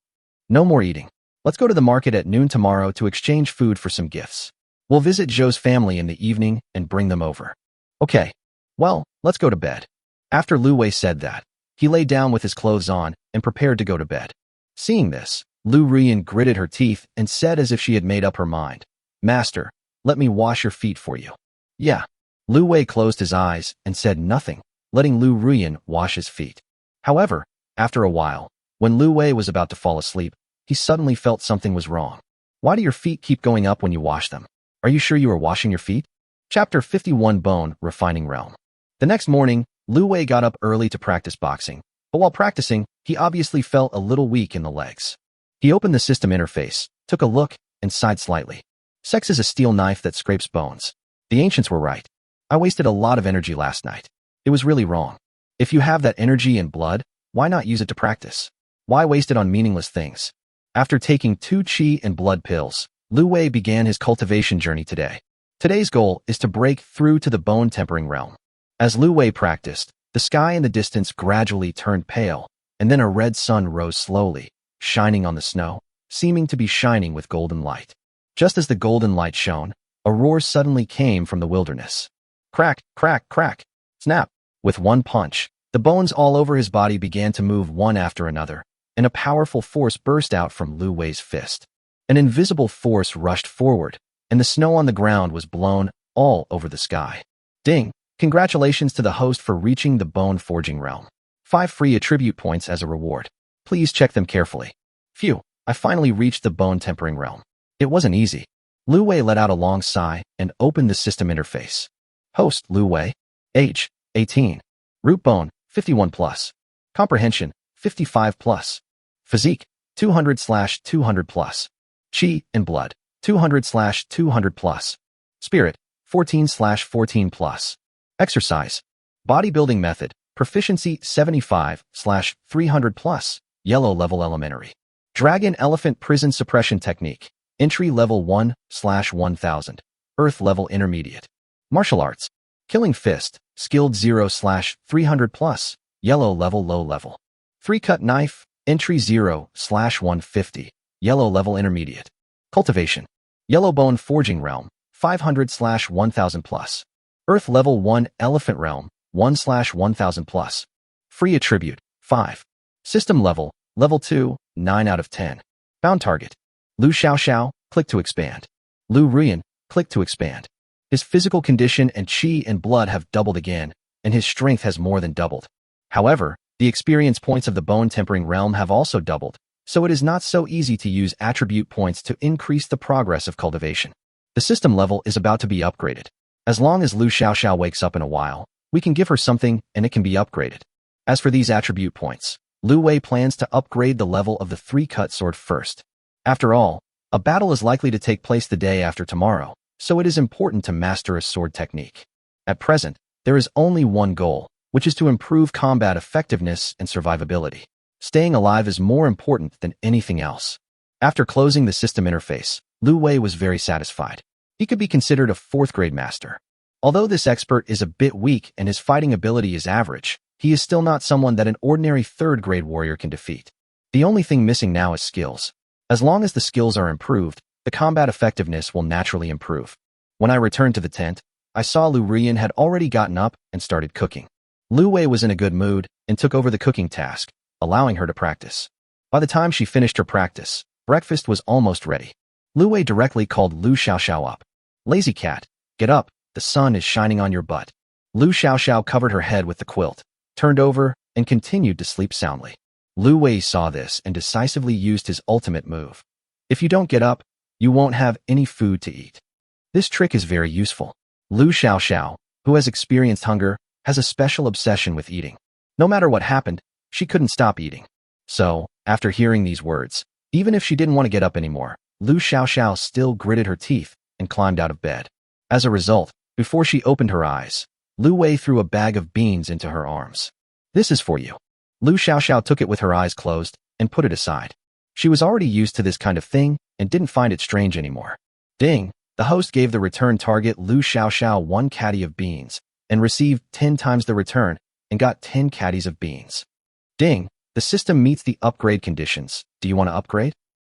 No more eating. Let's go to the market at noon tomorrow to exchange food for some gifts. We'll visit Zhou's family in the evening and bring them over. Okay. Well, let's go to bed. After Lu Wei said that, he lay down with his clothes on and prepared to go to bed. Seeing this, Lu Ruyan gritted her teeth and said as if she had made up her mind, Master, let me wash your feet for you. Yeah. Lu Wei closed his eyes and said nothing, letting Lu Ruyan wash his feet. However, after a while, when Lu Wei was about to fall asleep, he suddenly felt something was wrong. Why do your feet keep going up when you wash them? Are you sure you are washing your feet? Chapter 51 Bone Refining Realm. The next morning, Lu Wei got up early to practice boxing, but while practicing, he obviously felt a little weak in the legs. He opened the system interface, took a look, and sighed slightly. Sex is a steel knife that scrapes bones. The ancients were right. I wasted a lot of energy last night. It was really wrong. If you have that energy and blood, why not use it to practice? Why waste it on meaningless things? After taking 2 qi and blood pills, Lu Wei began his cultivation journey today. Today's goal is to break through to the bone tempering realm. As Lu Wei practiced, the sky in the distance gradually turned pale, and then a red sun rose slowly, shining on the snow, seeming to be shining with golden light. Just as the golden light shone, a roar suddenly came from the wilderness. Crack, crack, crack, snap. With one punch, the bones all over his body began to move one after another, and a powerful force burst out from Lu Wei's fist. An invisible force rushed forward, and the snow on the ground was blown all over the sky. Ding! Congratulations to the host for reaching the bone forging realm. 5 free attribute points as a reward. Please check them carefully. Phew, I finally reached the bone tempering realm. It wasn't easy. Lu Wei let out a long sigh and opened the system interface. Host, Lu Wei. Age, 18. Root bone, 51+. Comprehension, 55+. Physique, 200/200+. Qi and blood, 200/200+. Spirit, 14/14+. Exercise. Bodybuilding method, proficiency 75/300+. Yellow level elementary. Dragon elephant prison suppression technique. Entry level 1/1000. Earth level intermediate. Martial arts. Killing fist. Skilled 0/300+. Yellow level low level. 3-cut knife. Entry 0/150. Yellow level intermediate. Cultivation. Yellow bone forging realm. 500/1000+. Earth level 1 elephant realm. 1/1000+. Free attribute. 5. System level. Level 2. 9 out of 10. Bound target. Lu Xiaoxiao. Click to expand. Lu Ruyan. Click to expand. His physical condition and qi and blood have doubled again, and his strength has more than doubled. However, the experience points of the bone tempering realm have also doubled, so it is not so easy to use attribute points to increase the progress of cultivation. The system level is about to be upgraded. As long as Lu Xiaoxiao wakes up in a while, we can give her something and it can be upgraded. As for these attribute points, Lu Wei plans to upgrade the level of the 3-cut sword first. After all, a battle is likely to take place the day after tomorrow, so it is important to master a sword technique. At present, there is only one goal, which is to improve combat effectiveness and survivability. Staying alive is more important than anything else. After closing the system interface, Lu Wei was very satisfied. He could be considered a 4th-grade master. Although this expert is a bit weak and his fighting ability is average, he is still not someone that an ordinary 3rd-grade warrior can defeat. The only thing missing now is skills. As long as the skills are improved, the combat effectiveness will naturally improve. When I returned to the tent, I saw Lu Rian had already gotten up and started cooking. Lu Wei was in a good mood and took over the cooking task, allowing her to practice. By the time she finished her practice, breakfast was almost ready. Lu Wei directly called Lu Xiaoxiao up. "Lazy cat, get up, the sun is shining on your butt." Lu Xiaoxiao covered her head with the quilt, turned over, and continued to sleep soundly. Lu Wei saw this and decisively used his ultimate move. "If you don't get up, you won't have any food to eat." This trick is very useful. Lu Xiaoxiao, who has experienced hunger, has a special obsession with eating. No matter what happened, she couldn't stop eating. So, after hearing these words, even if she didn't want to get up anymore, Lu Xiaoxiao still gritted her teeth and climbed out of bed. As a result, before she opened her eyes, Lu Wei threw a bag of beans into her arms. "This is for you." Lu Xiaoxiao took it with her eyes closed and put it aside. She was already used to this kind of thing and didn't find it strange anymore. Ding! The host gave the return target Lu Xiaoxiao 1 caddy of beans and received 10 times the return and got 10 caddies of beans. Ding! The system meets the upgrade conditions. Do you want to upgrade?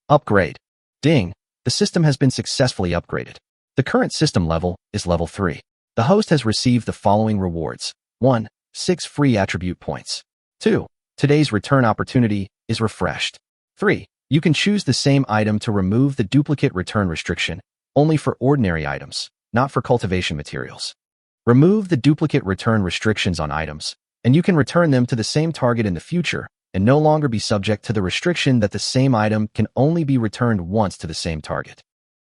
Upgrade. Ding! The system has been successfully upgraded. The current system level is level 3. The host has received the following rewards. 1. 6 free attribute points. 2. Today's return opportunity is refreshed. 3. You can choose the same item to remove the duplicate return restriction, only for ordinary items, not for cultivation materials. Remove the duplicate return restrictions on items, and you can return them to the same target in the future and no longer be subject to the restriction that the same item can only be returned once to the same target.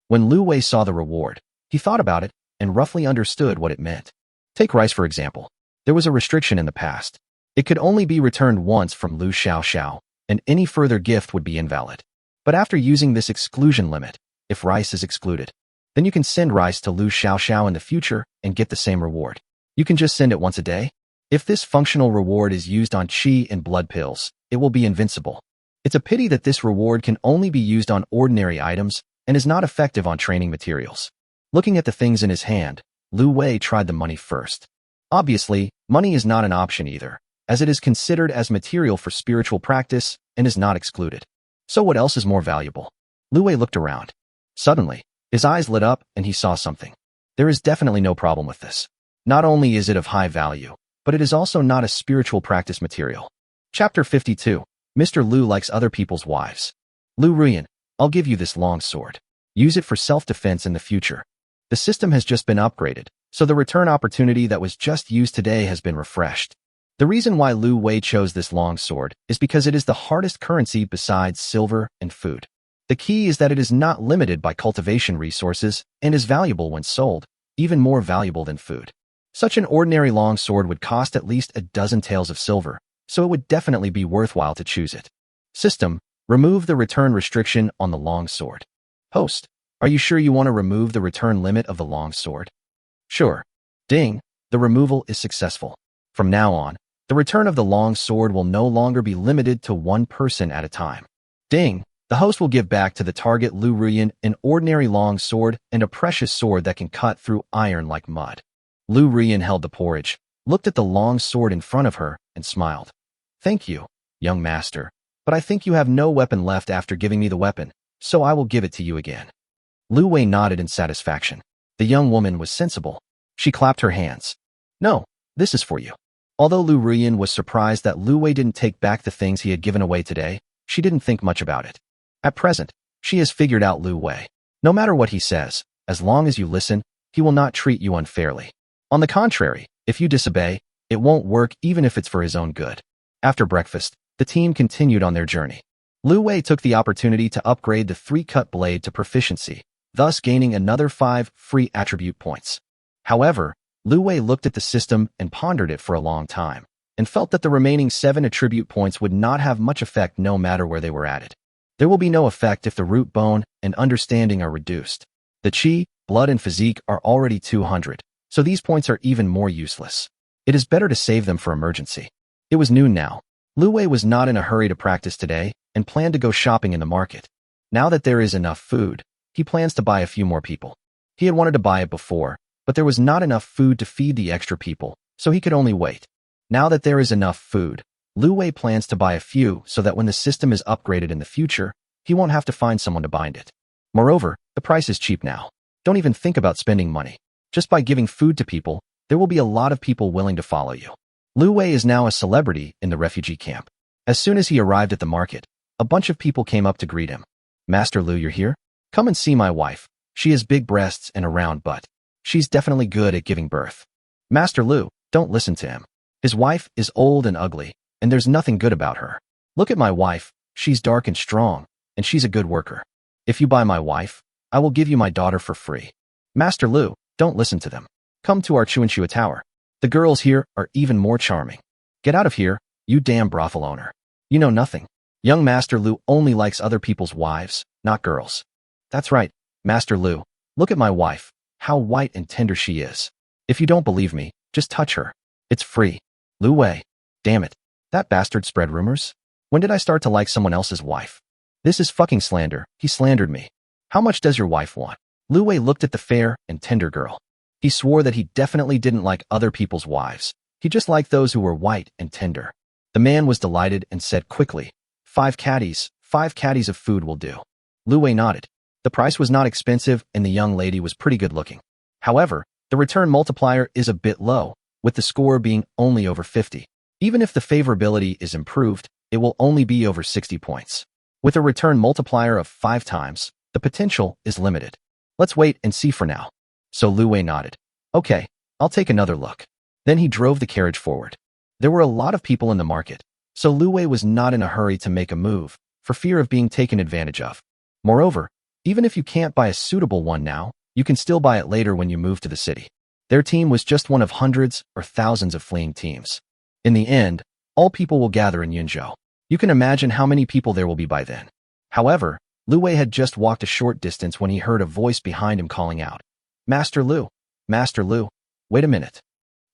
When Lu Wei saw the reward, he thought about it and roughly understood what it meant. Take rice for example. There was a restriction in the past. It could only be returned once from Lu Xiaoxiao, and any further gift would be invalid. But after using this exclusion limit, if rice is excluded, then you can send rice to Lu Xiaoxiao in the future and get the same reward. You can just send it once a day. If this functional reward is used on qi and blood pills, it will be invincible. It's a pity that this reward can only be used on ordinary items and is not effective on training materials. Looking at the things in his hand, Lu Wei tried the money first. Obviously, money is not an option either, as it is considered as material for spiritual practice and is not excluded. So what else is more valuable? Lu Wei looked around. Suddenly, his eyes lit up and he saw something. There is definitely no problem with this. Not only is it of high value, but it is also not a spiritual practice material. Chapter 52. Mr. Lu likes other people's wives. Lu Rian, I'll give you this long sword. Use it for self-defense in the future. The system has just been upgraded, so the return opportunity that was just used today has been refreshed. The reason why Lu Wei chose this long sword is because it is the hardest currency besides silver and food. The key is that it is not limited by cultivation resources and is valuable when sold, even more valuable than food. Such an ordinary long sword would cost at least a dozen taels of silver, so it would definitely be worthwhile to choose it. System, remove the return restriction on the long sword. Host, are you sure you want to remove the return limit of the long sword? Sure. Ding, the removal is successful. From now on, the return of the long sword will no longer be limited to one person at a time. Ding, the host will give back to the target Lu Rian an ordinary long sword and a precious sword that can cut through iron like mud. Lu Rian held the porridge, looked at the long sword in front of her, and smiled. Thank you, young master, but I think you have no weapon left after giving me the weapon, so I will give it to you again. Lu Wei nodded in satisfaction. The young woman was sensible. She clapped her hands. No, this is for you. Although Lu Rian was surprised that Lu Wei didn't take back the things he had given away today, she didn't think much about it. At present, she has figured out Lu Wei. No matter what he says, as long as you listen, he will not treat you unfairly. On the contrary, if you disobey, it won't work even if it's for his own good. After breakfast, the team continued on their journey. Lu Wei took the opportunity to upgrade the 3-cut blade to proficiency, thus gaining another 5 free attribute points. However, Lu Wei looked at the system and pondered it for a long time, and felt that the remaining 7 attribute points would not have much effect no matter where they were added. There will be no effect if the root bone and understanding are reduced. The qi, blood and physique are already 200, so these points are even more useless. It is better to save them for emergency. It was noon now. Lu Wei was not in a hurry to practice today and planned to go shopping in the market. Now that there is enough food, he plans to buy a few more people. He had wanted to buy it before, but there was not enough food to feed the extra people, so he could only wait. Now that there is enough food, Lu Wei plans to buy a few so that when the system is upgraded in the future, he won't have to find someone to bind it. Moreover, the price is cheap now. Don't even think about spending money. Just by giving food to people, there will be a lot of people willing to follow you. Lu Wei is now a celebrity in the refugee camp. As soon as he arrived at the market, a bunch of people came up to greet him. Master Lu, you're here? Come and see my wife. She has big breasts and a round butt. She's definitely good at giving birth. Master Lu, don't listen to him. His wife is old and ugly, and there's nothing good about her. Look at my wife, she's dark and strong, and she's a good worker. If you buy my wife, I will give you my daughter for free. Master Lu, don't listen to them. Come to our Chuanxua Tower. The girls here are even more charming. Get out of here, you damn brothel owner. You know nothing. Young Master Lu only likes other people's wives, not girls. That's right, Master Lu. Look at my wife, how white and tender she is. If you don't believe me, just touch her. It's free. Lu Wei. Damn it. That bastard spread rumors? When did I start to like someone else's wife? This is fucking slander. He slandered me. How much does your wife want? Lu Wei looked at the fair and tender girl. He swore that he definitely didn't like other people's wives. He just liked those who were white and tender. The man was delighted and said quickly, 5 caddies of food will do. Lu Wei nodded. The price was not expensive and the young lady was pretty good looking. However, the return multiplier is a bit low, with the score being only over 50. Even if the favorability is improved, it will only be over 60 points. With a return multiplier of 5 times, the potential is limited. Let's wait and see for now. So Lu Wei nodded. Okay, I'll take another look. Then he drove the carriage forward. There were a lot of people in the market, so Lu Wei was not in a hurry to make a move, for fear of being taken advantage of. Moreover, even if you can't buy a suitable one now, you can still buy it later when you move to the city. Their team was just one of hundreds or thousands of fleeing teams. In the end, all people will gather in Yunzhou. You can imagine how many people there will be by then. However, Lu Wei had just walked a short distance when he heard a voice behind him calling out, Master Lu, wait a minute.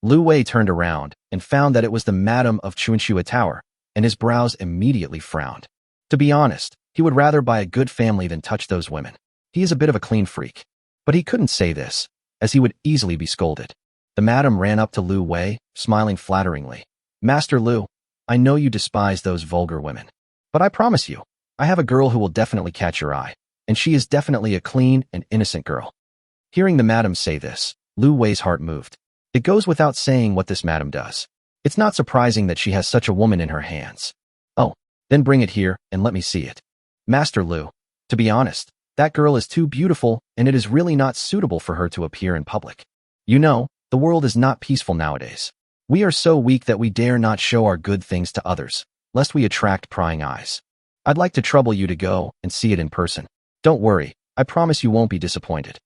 Lu Wei turned around and found that it was the madam of Chuanxua Tower, and his brows immediately frowned. To be honest, he would rather buy a good family than touch those women. He is a bit of a clean freak. But he couldn't say this, as he would easily be scolded. The madam ran up to Lu Wei, smiling flatteringly. Master Lu, I know you despise those vulgar women. But I promise you, I have a girl who will definitely catch your eye, and she is definitely a clean and innocent girl. Hearing the madam say this, Lu Wei's heart moved. It goes without saying what this madam does. It's not surprising that she has such a woman in her hands. Oh, then bring it here and let me see it. Master Lu, to be honest, that girl is too beautiful and it is really not suitable for her to appear in public. You know, the world is not peaceful nowadays. We are so weak that we dare not show our good things to others, lest we attract prying eyes. I'd like to trouble you to go and see it in person. Don't worry, I promise you won't be disappointed.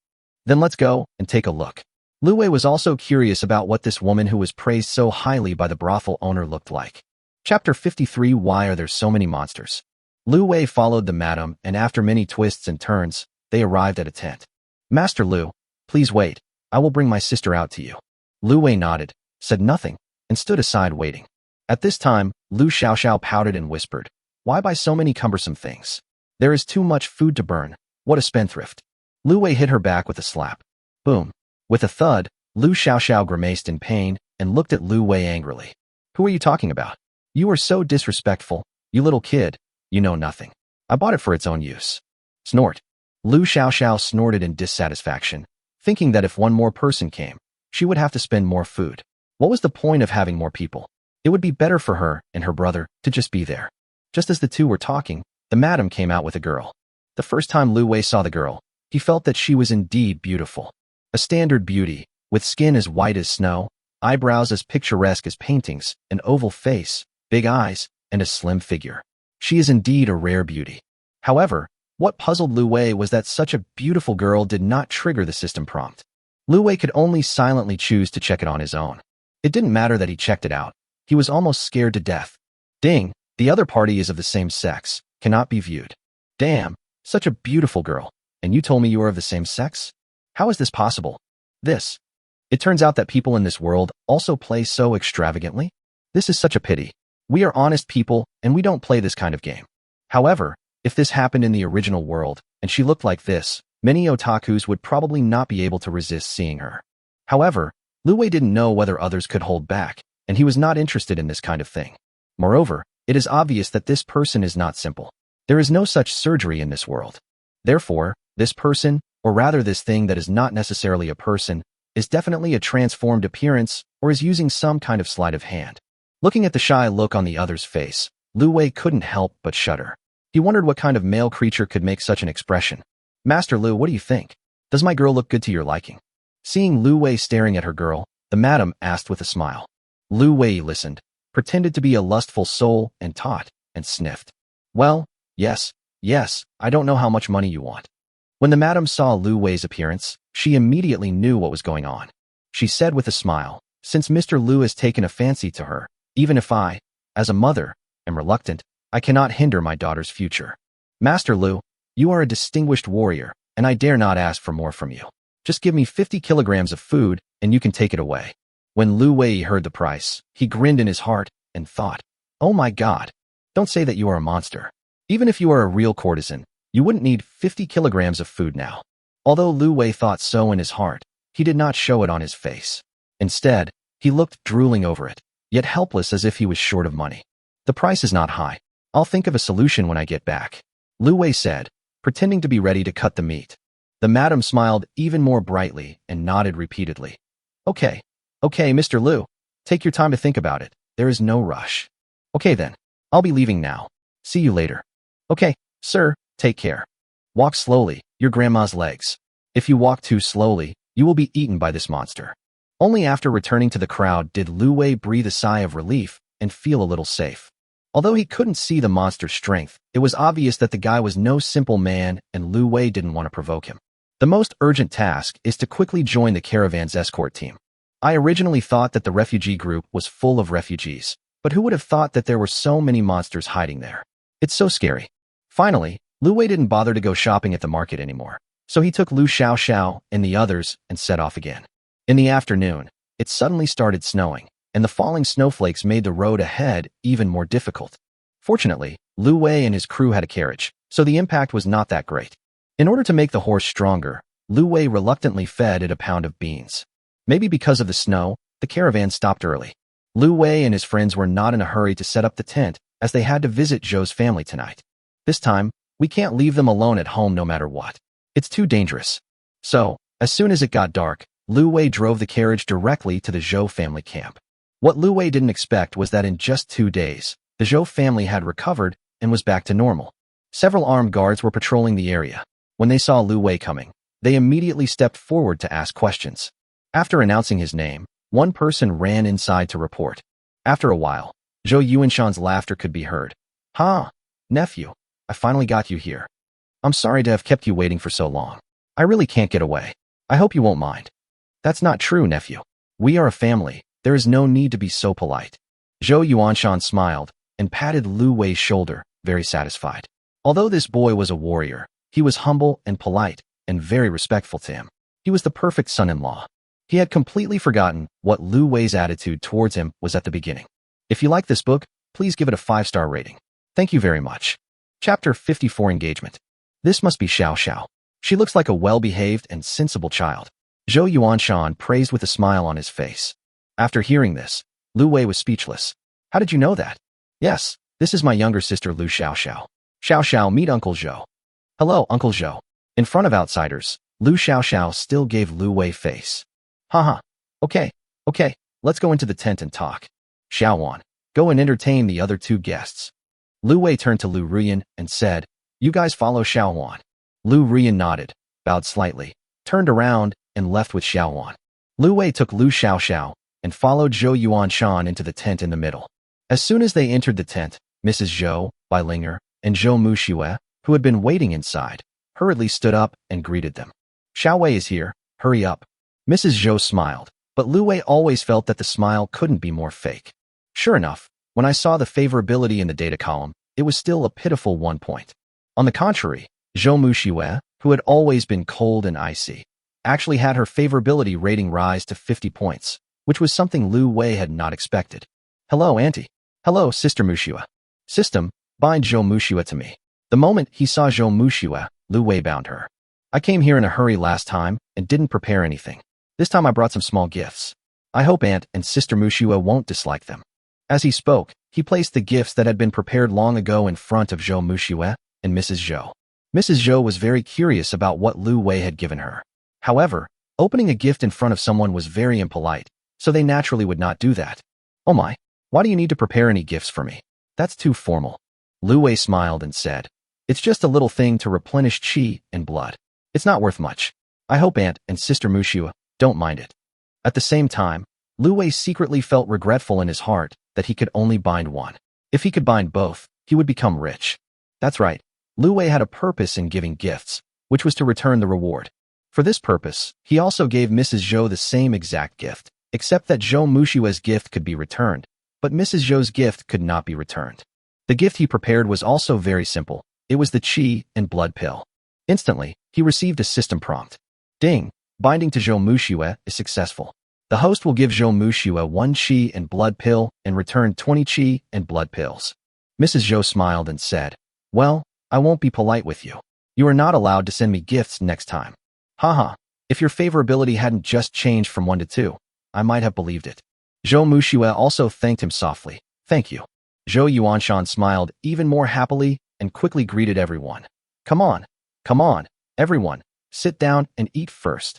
Then let's go and take a look. Lu Wei was also curious about what this woman who was praised so highly by the brothel owner looked like. Chapter 53 Why are there so many monsters? Lu Wei followed the madam, and after many twists and turns, they arrived at a tent. Master Lu, please wait, I will bring my sister out to you. Lu Wei nodded, said nothing, and stood aside waiting. At this time, Lu Xiaoxiao pouted and whispered, Why buy so many cumbersome things? There is too much food to burn. What a spendthrift. Lu Wei hit her back with a slap. Boom. With a thud, Lu Xiaoxiao grimaced in pain and looked at Lu Wei angrily. Who are you talking about? You are so disrespectful, you little kid. You know nothing. I bought it for its own use. Snort. Lu Xiaoxiao snorted in dissatisfaction, thinking that if one more person came, she would have to spend more food. What was the point of having more people? It would be better for her and her brother to just be there. Just as the two were talking, the madam came out with a girl. The first time Lu Wei saw the girl, he felt that she was indeed beautiful. A standard beauty, with skin as white as snow, eyebrows as picturesque as paintings, an oval face, big eyes, and a slim figure. She is indeed a rare beauty. However, what puzzled Lu Wei was that such a beautiful girl did not trigger the system prompt. Lu Wei could only silently choose to check it on his own. It didn't matter that he checked it out. He was almost scared to death. Ding, the other party is of the same sex, cannot be viewed. Damn, such a beautiful girl, and you told me you are of the same sex? How is this possible? It turns out that people in this world also play so extravagantly. This is such a pity. We are honest people, and we don't play this kind of game. However, if this happened in the original world, and she looked like this, many otakus would probably not be able to resist seeing her. However, Lu Wei didn't know whether others could hold back, and he was not interested in this kind of thing. Moreover, it is obvious that this person is not simple. There is no such surgery in this world. Therefore, This person, or rather this thing that is not necessarily a person, is definitely a transformed appearance or is using some kind of sleight of hand. Looking at the shy look on the other's face, Lu Wei couldn't help but shudder. He wondered what kind of male creature could make such an expression. Master Lu, what do you think? Does my girl look good to your liking? Seeing Lu Wei staring at her girl, the madam asked with a smile. Lu Wei listened, pretended to be a lustful soul and taught, and sniffed. Well, yes, I don't know how much money you want. When the madam saw Lu Wei's appearance, she immediately knew what was going on. She said with a smile, since Mr. Lu has taken a fancy to her, even if I, as a mother, am reluctant, I cannot hinder my daughter's future. Master Lu, you are a distinguished warrior, and I dare not ask for more from you. Just give me 50 kilograms of food, and you can take it away. When Lu Wei heard the price, he grinned in his heart and thought, oh my God, don't say that you are a monster. Even if you are a real courtesan, you wouldn't need 50 kilograms of food now. Although Lu Wei thought so in his heart, he did not show it on his face. Instead, he looked drooling over it, yet helpless as if he was short of money. The price is not high. I'll think of a solution when I get back, Lu Wei said, pretending to be ready to cut the meat. The madam smiled even more brightly and nodded repeatedly. Okay, Mr. Lu, take your time to think about it. There is no rush. Okay then, I'll be leaving now. See you later. Okay, sir, take care. Walk slowly, your grandma's legs. If you walk too slowly, you will be eaten by this monster. Only after returning to the crowd did Lu Wei breathe a sigh of relief and feel a little safe. Although he couldn't see the monster's strength, it was obvious that the guy was no simple man and Lu Wei didn't want to provoke him. The most urgent task is to quickly join the caravan's escort team. I originally thought that the refugee group was full of refugees, but who would have thought that there were so many monsters hiding there? It's so scary. Finally, Lu Wei didn't bother to go shopping at the market anymore, so he took Lu Xiaoxiao and the others and set off again. In the afternoon, it suddenly started snowing, and the falling snowflakes made the road ahead even more difficult. Fortunately, Lu Wei and his crew had a carriage, so the impact was not that great. In order to make the horse stronger, Lu Wei reluctantly fed it a pound of beans. Maybe because of the snow, the caravan stopped early. Lu Wei and his friends were not in a hurry to set up the tent, as they had to visit Zhou's family tonight. This time, we can't leave them alone at home no matter what. It's too dangerous. So, as soon as it got dark, Lu Wei drove the carriage directly to the Zhou family camp. What Lu Wei didn't expect was that in just 2 days, the Zhou family had recovered and was back to normal. Several armed guards were patrolling the area. When they saw Lu Wei coming, they immediately stepped forward to ask questions. After announcing his name, one person ran inside to report. After a while, Zhou Yuanshan's laughter could be heard. Ha! Nephew, I finally got you here. I'm sorry to have kept you waiting for so long. I really can't get away. I hope you won't mind. That's not true, nephew. We are a family. There is no need to be so polite. Zhou Yuanshan smiled and patted Lu Wei's shoulder, very satisfied. Although this boy was a warrior, he was humble and polite and very respectful to him. He was the perfect son-in-law. He had completely forgotten what Lu Wei's attitude towards him was at the beginning. If you like this book, please give it a 5-star rating. Thank you very much. Chapter 54 Engagement. This must be Xiao Xiao. She looks like a well-behaved and sensible child. Zhou Yuanshan praised with a smile on his face. After hearing this, Lu Wei was speechless. How did you know that? Yes, this is my younger sister Lu Xiaoxiao. Xiaoxiao, meet Uncle Zhou. Hello, Uncle Zhou. In front of outsiders, Lu Xiaoxiao still gave Lu Wei face. Haha. Okay, let's go into the tent and talk. Xiaowan, go and entertain the other 2 guests. Lu Wei turned to Lu Ruyan and said, you guys follow Xiaowan. Lu Ruyan nodded, bowed slightly, turned around, and left with Xiaowan. Lu Wei took Lu Xiaoxiao and followed Zhou Yuanshan into the tent in the middle. As soon as they entered the tent, Mrs. Zhou, Beilinger, and Zhou Muxue, who had been waiting inside, hurriedly stood up and greeted them. Xiao Wei is here, hurry up. Mrs. Zhou smiled, but Lu Wei always felt that the smile couldn't be more fake. Sure enough, when I saw the favorability in the data column, it was still a pitiful 1 point. On the contrary, Zhou Muxue, who had always been cold and icy, actually had her favorability rating rise to 50 points, which was something Lu Wei had not expected. Hello, Auntie. Hello, Sister Muxue. System, bind Zhou Muxue to me. The moment he saw Zhou Muxue, Lu Wei bound her. I came here in a hurry last time and didn't prepare anything. This time I brought some small gifts. I hope Aunt and Sister Muxue won't dislike them. As he spoke, he placed the gifts that had been prepared long ago in front of Zhou Muxue and Mrs. Zhou. Mrs. Zhou was very curious about what Lu Wei had given her. However, opening a gift in front of someone was very impolite, so they naturally would not do that. Oh my, why do you need to prepare any gifts for me? That's too formal. Lu Wei smiled and said, it's just a little thing to replenish qi and blood. It's not worth much. I hope Aunt and Sister Mushua don't mind it. At the same time, Lu Wei secretly felt regretful in his heart that he could only bind one. If he could bind both, he would become rich. That's right, Lu Wei had a purpose in giving gifts, which was to return the reward. For this purpose, he also gave Mrs. Zhou the same exact gift, except that Zhou Mushua's gift could be returned, but Mrs. Zhou's gift could not be returned. The gift he prepared was also very simple. It was the qi and blood pill. Instantly, he received a system prompt. Ding! Binding to Zhou Mushua is successful. The host will give Zhou Mushua 1 qi and blood pill and return 20 qi and blood pills. Mrs. Zhou smiled and said, well, I won't be polite with you. You are not allowed to send me gifts next time. Haha, if your favorability hadn't just changed from 1 to 2, I might have believed it. Zhou Mushua also thanked him softly. Thank you. Zhou Yuanshan smiled even more happily and quickly greeted everyone. Come on, everyone, sit down and eat first.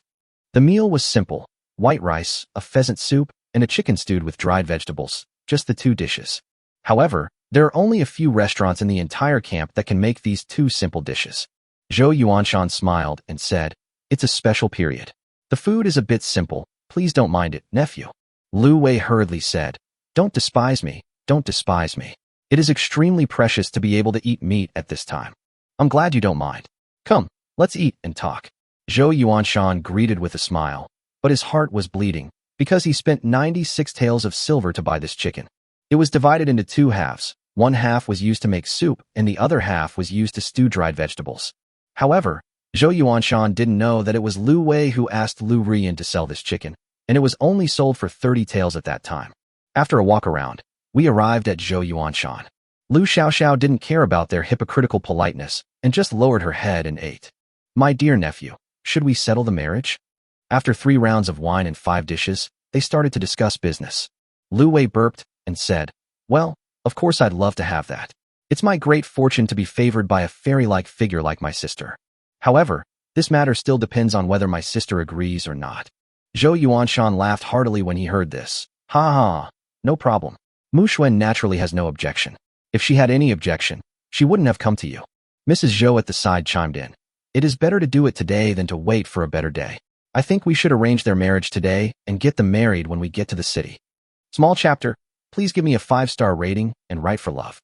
The meal was simple, white rice, a pheasant soup, and a chicken stewed with dried vegetables, just the 2 dishes. However, there are only a few restaurants in the entire camp that can make these 2 simple dishes. Zhou Yuanshan smiled and said, it's a special period. The food is a bit simple, please don't mind it, nephew. Lu Wei hurriedly said, don't despise me, don't despise me. It is extremely precious to be able to eat meat at this time. I'm glad you don't mind. Come, let's eat and talk. Zhou Yuanshan greeted with a smile, but his heart was bleeding, because he spent 96 taels of silver to buy this chicken. It was divided into 2 halves. 1 half was used to make soup, and the other half was used to stew dried vegetables. However, Zhou Yuanshan didn't know that it was Lu Wei who asked Lu Rian to sell this chicken, and it was only sold for 30 taels at that time. After a walk around, we arrived at Zhou Yuanshan. Lu Xiaoxiao didn't care about their hypocritical politeness and just lowered her head and ate. My dear nephew, should we settle the marriage? After 3 rounds of wine and 5 dishes, they started to discuss business. Lu Wei burped and said, well, of course I'd love to have that. It's my great fortune to be favored by a fairy-like figure like my sister. However, this matter still depends on whether my sister agrees or not. Zhou Yuanshan laughed heartily when he heard this. Ha ha, no problem. Mu Xuan naturally has no objection. If she had any objection, she wouldn't have come to you. Mrs. Zhou at the side chimed in. It is better to do it today than to wait for a better day. I think we should arrange their marriage today and get them married when we get to the city. Small chapter, please give me a 5-star rating and write for love.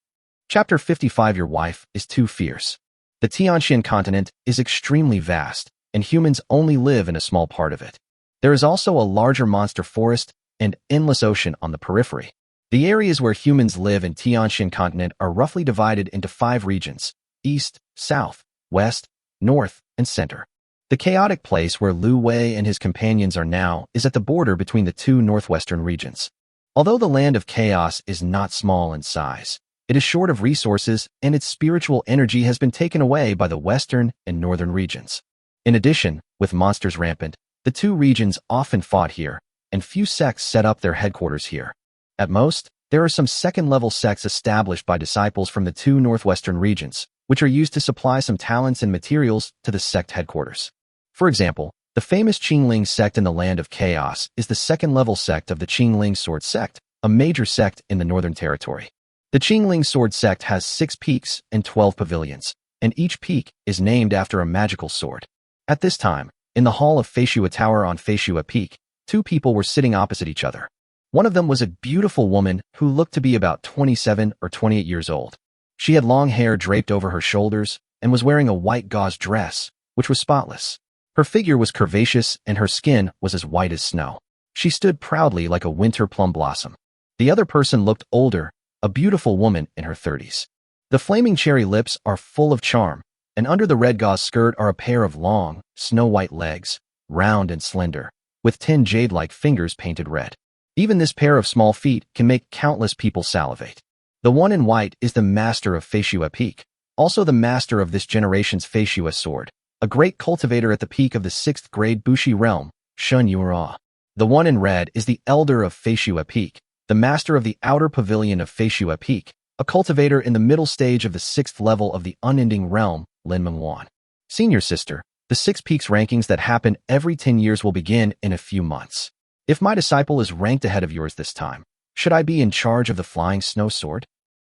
Chapter 55. Your wife is too fierce. The Tianxian continent is extremely vast, and humans only live in a small part of it. There is also a larger monster forest and endless ocean on the periphery. The areas where humans live in Tianxian continent are roughly divided into 5 regions: east, south, west, north, and center. The chaotic place where Lu Wei and his companions are now is at the border between the 2 northwestern regions. Although the land of chaos is not small in size, it is short of resources and its spiritual energy has been taken away by the western and northern regions. In addition, with monsters rampant, the 2 regions often fought here, and few sects set up their headquarters here. At most, there are some second-level sects established by disciples from the 2 northwestern regions, which are used to supply some talents and materials to the sect headquarters. For example, the famous Qingling sect in the Land of Chaos is the second-level sect of the Qingling Sword Sect, a major sect in the Northern Territory. The Qingling Sword Sect has 6 peaks and 12 pavilions, and each peak is named after a magical sword. At this time, in the hall of Feishua Tower on Feishua Peak, 2 people were sitting opposite each other. One of them was a beautiful woman who looked to be about 27 or 28 years old. She had long hair draped over her shoulders and was wearing a white gauze dress, which was spotless. Her figure was curvaceous and her skin was as white as snow. She stood proudly like a winter plum blossom. The other person looked older, a beautiful woman in her 30s. The flaming cherry lips are full of charm, and under the red gauze skirt are a pair of long, snow-white legs, round and slender, with 10 jade-like fingers painted red. Even this pair of small feet can make countless people salivate. The one in white is the master of Feishua Peak, also the master of this generation's Feishua sword, a great cultivator at the peak of the 6th grade Bushi realm, Shun Yura. The one in red is the elder of Feishua Peak, the master of the outer pavilion of Feishua Peak, a cultivator in the middle stage of the 6th level of the unending realm, Lin Mengwan. Senior sister, the Six Peaks rankings that happen every 10 years will begin in a few months. If my disciple is ranked ahead of yours this time, should I be in charge of the flying snow sword?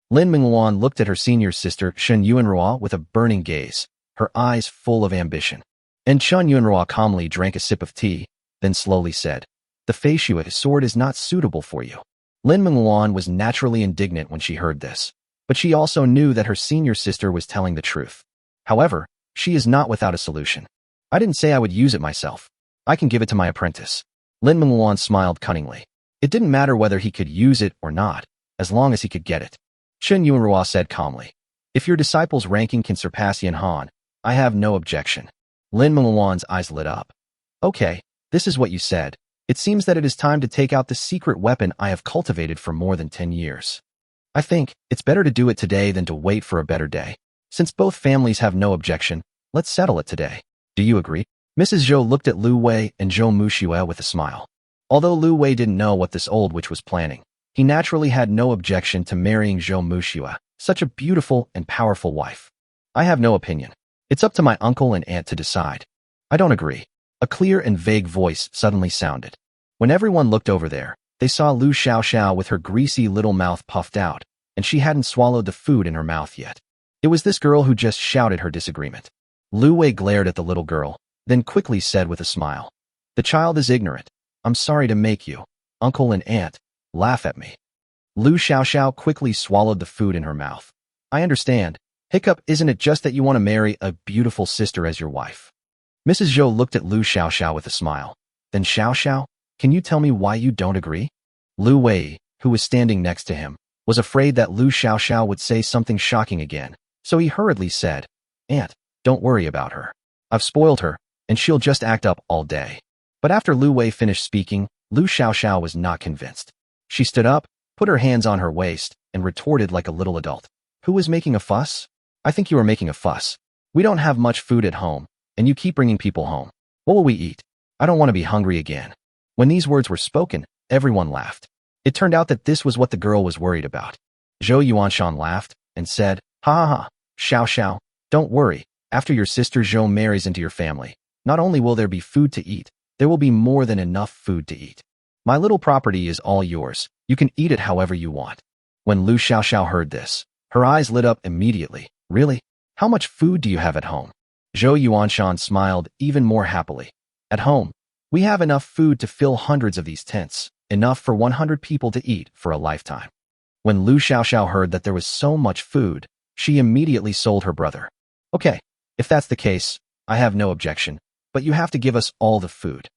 Lin Mengwan looked at her senior sister Shen Yuanrua with a burning gaze, her eyes full of ambition. And Chen Yuanrua calmly drank a sip of tea, then slowly said, "The Feishua sword is not suitable for you." Lin Mengwan was naturally indignant when she heard this, but she also knew that her senior sister was telling the truth. However, she is not without a solution. "I didn't say I would use it myself. I can give it to my apprentice." Lin Mengwan smiled cunningly. It didn't matter whether he could use it or not, as long as he could get it. Chen Yuanrua said calmly, "If your disciple's ranking can surpass Yan Han, I have no objection." Lin Mengwan's eyes lit up. "Okay, this is what you said. It seems that it is time to take out the secret weapon I have cultivated for more than 10 years. I think it's better to do it today than to wait for a better day. Since both families have no objection, let's settle it today. Do you agree?" Mrs. Zhou looked at Lu Wei and Zhou Muxue with a smile. Although Lu Wei didn't know what this old witch was planning, he naturally had no objection to marrying Zhou Muxue, such a beautiful and powerful wife. "I have no opinion. It's up to my uncle and aunt to decide." "I don't agree." A clear and vague voice suddenly sounded. When everyone looked over there, they saw Lu Xiaoxiao with her greasy little mouth puffed out, and she hadn't swallowed the food in her mouth yet. It was this girl who just shouted her disagreement. Lu Wei glared at the little girl, then quickly said with a smile, "The child is ignorant. I'm sorry to make you, uncle and aunt, laugh at me." Lu Xiaoxiao quickly swallowed the food in her mouth. "I understand. Hiccup, isn't it just that you want to marry a beautiful sister as your wife?" Mrs. Zhou looked at Lu Xiaoxiao with a smile. "Then Xiaoxiao, can you tell me why you don't agree?" Lu Wei, who was standing next to him, was afraid that Lu Xiaoxiao would say something shocking again, so he hurriedly said, "Aunt, don't worry about her. I've spoiled her, and she'll just act up all day." But after Lu Wei finished speaking, Lu Xiaoxiao was not convinced. She stood up, put her hands on her waist, and retorted like a little adult. "Who is making a fuss? I think you are making a fuss. We don't have much food at home, and you keep bringing people home. What will we eat? I don't want to be hungry again." When these words were spoken, everyone laughed. It turned out that this was what the girl was worried about. Zhou Yuanshan laughed and said, "Ha ha ha, Xiao, don't worry. After your sister Zhou marries into your family, not only will there be food to eat, there will be more than enough food to eat. My little property is all yours. You can eat it however you want." When Lu Xiaoxiao heard this, her eyes lit up immediately. "Really? How much food do you have at home?" Zhou Yuanshan smiled even more happily. "At home, we have enough food to fill hundreds of these tents, enough for 100 people to eat for a lifetime." When Lu Xiaoxiao heard that there was so much food, she immediately sold her brother. "Okay, if that's the case, I have no objection, but you have to give us all the food."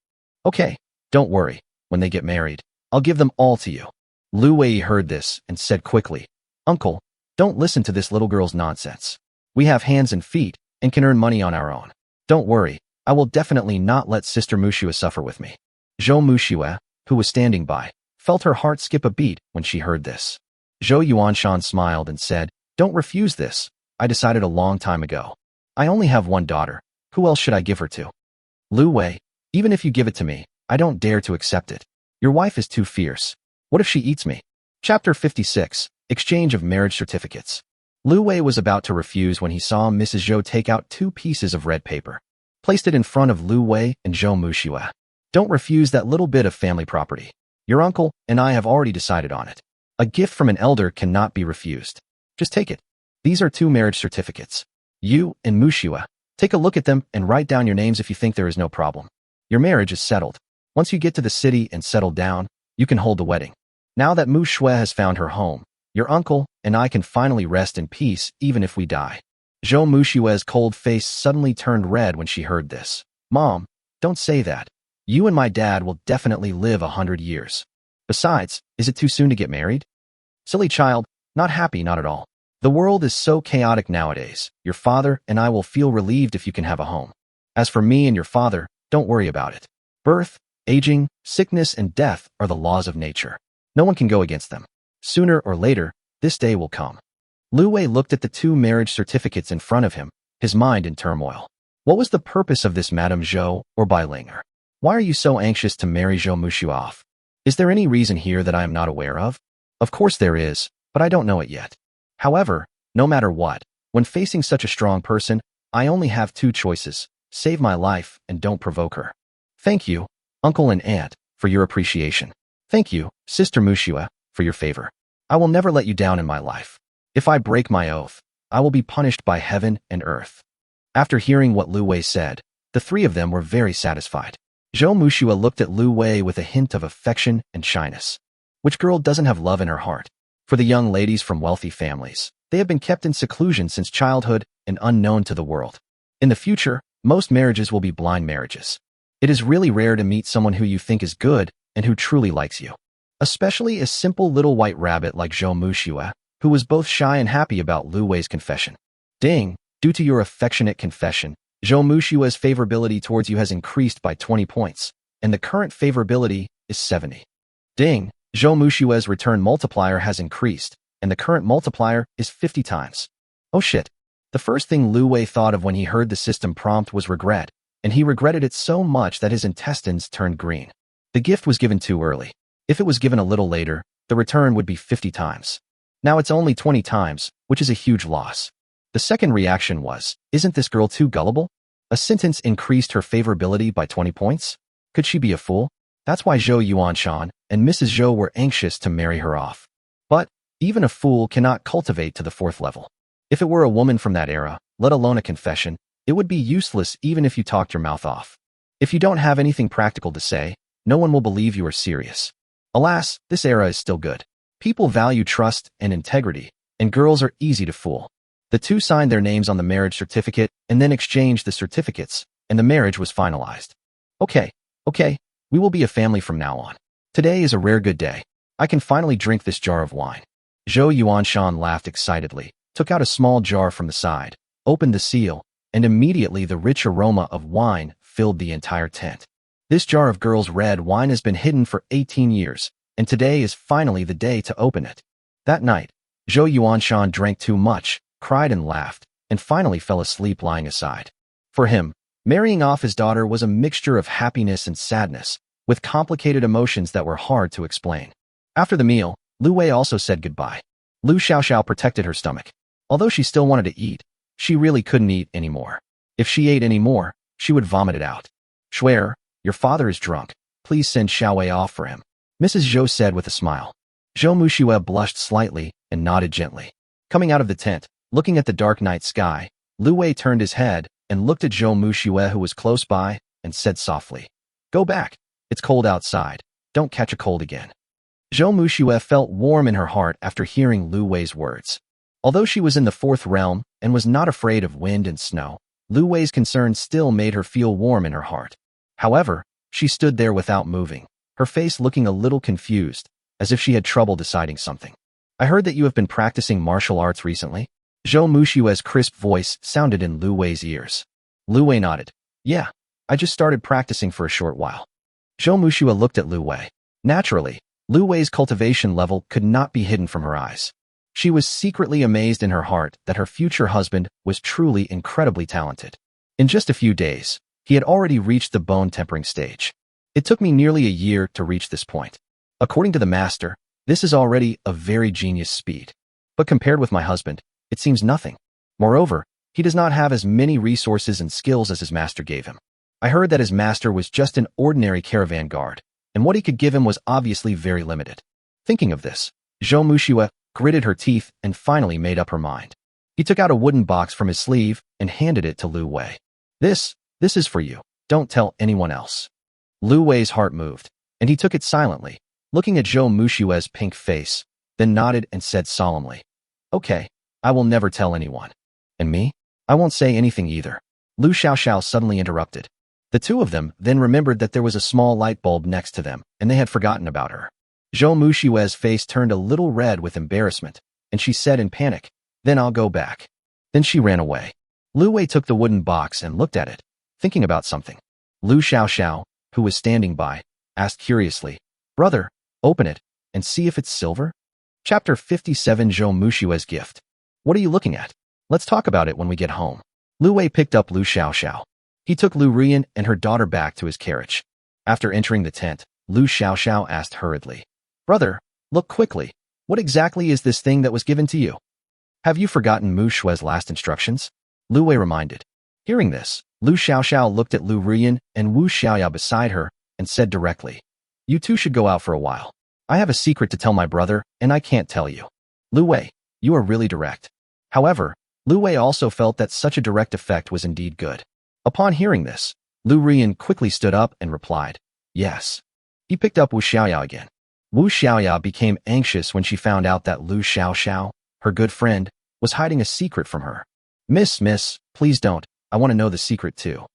"Okay, don't worry. When they get married, I'll give them all to you." Lu Wei heard this and said quickly, "Uncle, don't listen to this little girl's nonsense. We have hands and feet and can earn money on our own. Don't worry, I will definitely not let Sister Muxue suffer with me." Zhou Muxue, who was standing by, felt her heart skip a beat when she heard this. Zhou Yuanshan smiled and said, "Don't refuse this. I decided a long time ago. I only have one daughter. Who else should I give her to?" "Lu Wei, even if you give it to me, I don't dare to accept it. Your wife is too fierce. What if she eats me?" Chapter 56, Exchange of Marriage Certificates. Lu Wei was about to refuse when he saw Mrs. Zhou take out 2 pieces of red paper, placed it in front of Lu Wei and Zhou Muxue. "Don't refuse that little bit of family property. Your uncle and I have already decided on it. A gift from an elder cannot be refused. Just take it. These are 2 marriage certificates. You and Muxue, take a look at them and write down your names if you think there is no problem. Your marriage is settled. Once you get to the city and settle down, you can hold the wedding. Now that Muxue has found her home, your uncle and I can finally rest in peace even if we die." Zhou Muxue's cold face suddenly turned red when she heard this. "Mom, don't say that. You and my dad will definitely live 100 years. Besides, is it too soon to get married?" "Silly child, not happy, not at all. The world is so chaotic nowadays. Your father and I will feel relieved if you can have a home. As for me and your father, don't worry about it. Birth, aging, sickness, and death are the laws of nature. No one can go against them. Sooner or later, this day will come." Lu Wei looked at the 2 marriage certificates in front of him, his mind in turmoil. What was the purpose of this Madame Zhou or Bailinger? Why are you so anxious to marry Zhou Muxue off? Is there any reason here that I am not aware of? Of course there is, but I don't know it yet. However, no matter what, when facing such a strong person, I only have two choices. Save my life and don't provoke her. Thank you, uncle and aunt, for your appreciation. Thank you, Sister Mushua, for your favor. I will never let you down in my life. If I break my oath, I will be punished by heaven and earth. After hearing what Lu Wei said, the three of them were very satisfied. Zhou Mushua looked at Lu Wei with a hint of affection and shyness. Which girl doesn't have love in her heart? For the young ladies from wealthy families, they have been kept in seclusion since childhood and unknown to the world. In the future, most marriages will be blind marriages. It is really rare to meet someone who you think is good and who truly likes you. Especially a simple little white rabbit like Zhou Mushua, who was both shy and happy about Lu Wei's confession. Ding, due to your affectionate confession, Zhou Mushua's favorability towards you has increased by 20 points, and the current favorability is 70. Ding, Zhou Mushua's return multiplier has increased, and the current multiplier is 50 times. Oh shit. The first thing Lu Wei thought of when he heard the system prompt was regret, and he regretted it so much that his intestines turned green. The gift was given too early. If it was given a little later, the return would be 50 times. Now it's only 20 times, which is a huge loss. The second reaction was, isn't this girl too gullible? A sentence increased her favorability by 20 points? Could she be a fool? That's why Zhou Yuanshan and Mrs. Zhou were anxious to marry her off. But even a fool cannot cultivate to the 4th level. If it were a woman from that era, let alone a confession, it would be useless even if you talked your mouth off. If you don't have anything practical to say, no one will believe you are serious. Alas, this era is still good. People value trust and integrity, and girls are easy to fool. The two signed their names on the marriage certificate and then exchanged the certificates, and the marriage was finalized. Okay, we will be a family from now on. Today is a rare good day. I can finally drink this jar of wine. Zhou Yuanshan laughed excitedly, took out a small jar from the side, opened the seal, and immediately the rich aroma of wine filled the entire tent. This jar of girl's red wine has been hidden for 18 years, and today is finally the day to open it. That night, Zhou Yuanshan drank too much, cried and laughed, and finally fell asleep lying aside. For him, marrying off his daughter was a mixture of happiness and sadness, with complicated emotions that were hard to explain. After the meal, Lu Wei also said goodbye. Lu Xiaoxiao protected her stomach. Although she still wanted to eat, she really couldn't eat anymore. If she ate any more, she would vomit it out. Shuer, your father is drunk. Please send Xiaowei off for him, Mrs. Zhou said with a smile. Zhou Mushua blushed slightly and nodded gently. Coming out of the tent, looking at the dark night sky, Lu Wei turned his head and looked at Zhou Mushua who was close by and said softly, "Go back. It's cold outside. Don't catch a cold again." Zhou Mushua felt warm in her heart after hearing Lu Wei's words. Although she was in the 4th realm and was not afraid of wind and snow, Lu Wei's concern still made her feel warm in her heart. However, she stood there without moving, her face looking a little confused, as if she had trouble deciding something. "I heard that you have been practicing martial arts recently?" Zhou Mushua's crisp voice sounded in Lu Wei's ears. Lu Wei nodded. "Yeah, I just started practicing for a short while." Zhou Mushua looked at Lu Wei. Naturally, Lu Wei's cultivation level could not be hidden from her eyes. She was secretly amazed in her heart that her future husband was truly incredibly talented. In just a few days, he had already reached the bone-tempering stage. "It took me nearly a year to reach this point. According to the master, this is already a very genius speed. But compared with my husband, it seems nothing. Moreover, he does not have as many resources and skills as his master gave him. I heard that his master was just an ordinary caravan guard, and what he could give him was obviously very limited." Thinking of this, Zhou Mushua gritted her teeth and finally made up her mind. He took out a wooden box from his sleeve and handed it to Lu Wei. This is for you. Don't tell anyone else." Lu Wei's heart moved, and he took it silently, looking at Zhou Mushua's pink face, then nodded and said solemnly, "Okay, I will never tell anyone. And me? I won't say anything either." Lu Xiaoxiao suddenly interrupted. The two of them then remembered that there was a small light bulb next to them, and they had forgotten about her. Zhou Mushua's face turned a little red with embarrassment, and she said in panic, "Then I'll go back." Then she ran away. Lu Wei took the wooden box and looked at it, thinking about something. Lu Xiaoxiao, who was standing by, asked curiously, "Brother, open it and see if it's silver?" Chapter 57 Zhou Mushua's Gift. "What are you looking at? Let's talk about it when we get home." Lu Wei picked up Lu Xiaoxiao. He took Lu Rian and her daughter back to his carriage. After entering the tent, Lu Xiaoxiao asked hurriedly, "Brother, look quickly. What exactly is this thing that was given to you? Have you forgotten Mu Shue's last instructions?" Lu Wei reminded. Hearing this, Lu Xiaoxiao looked at Lu Ruyan and Wu Xiaoya beside her and said directly, "You two should go out for a while. I have a secret to tell my brother, and I can't tell you." Lu Wei, you are really direct. However, Lu Wei also felt that such a direct effect was indeed good. Upon hearing this, Lu Ruyan quickly stood up and replied, "Yes." He picked up Wu Xiaoya again. Wu Xiaoya became anxious when she found out that Lu Xiaoxiao, her good friend, was hiding a secret from her. Miss, please don't. I want to know the secret too."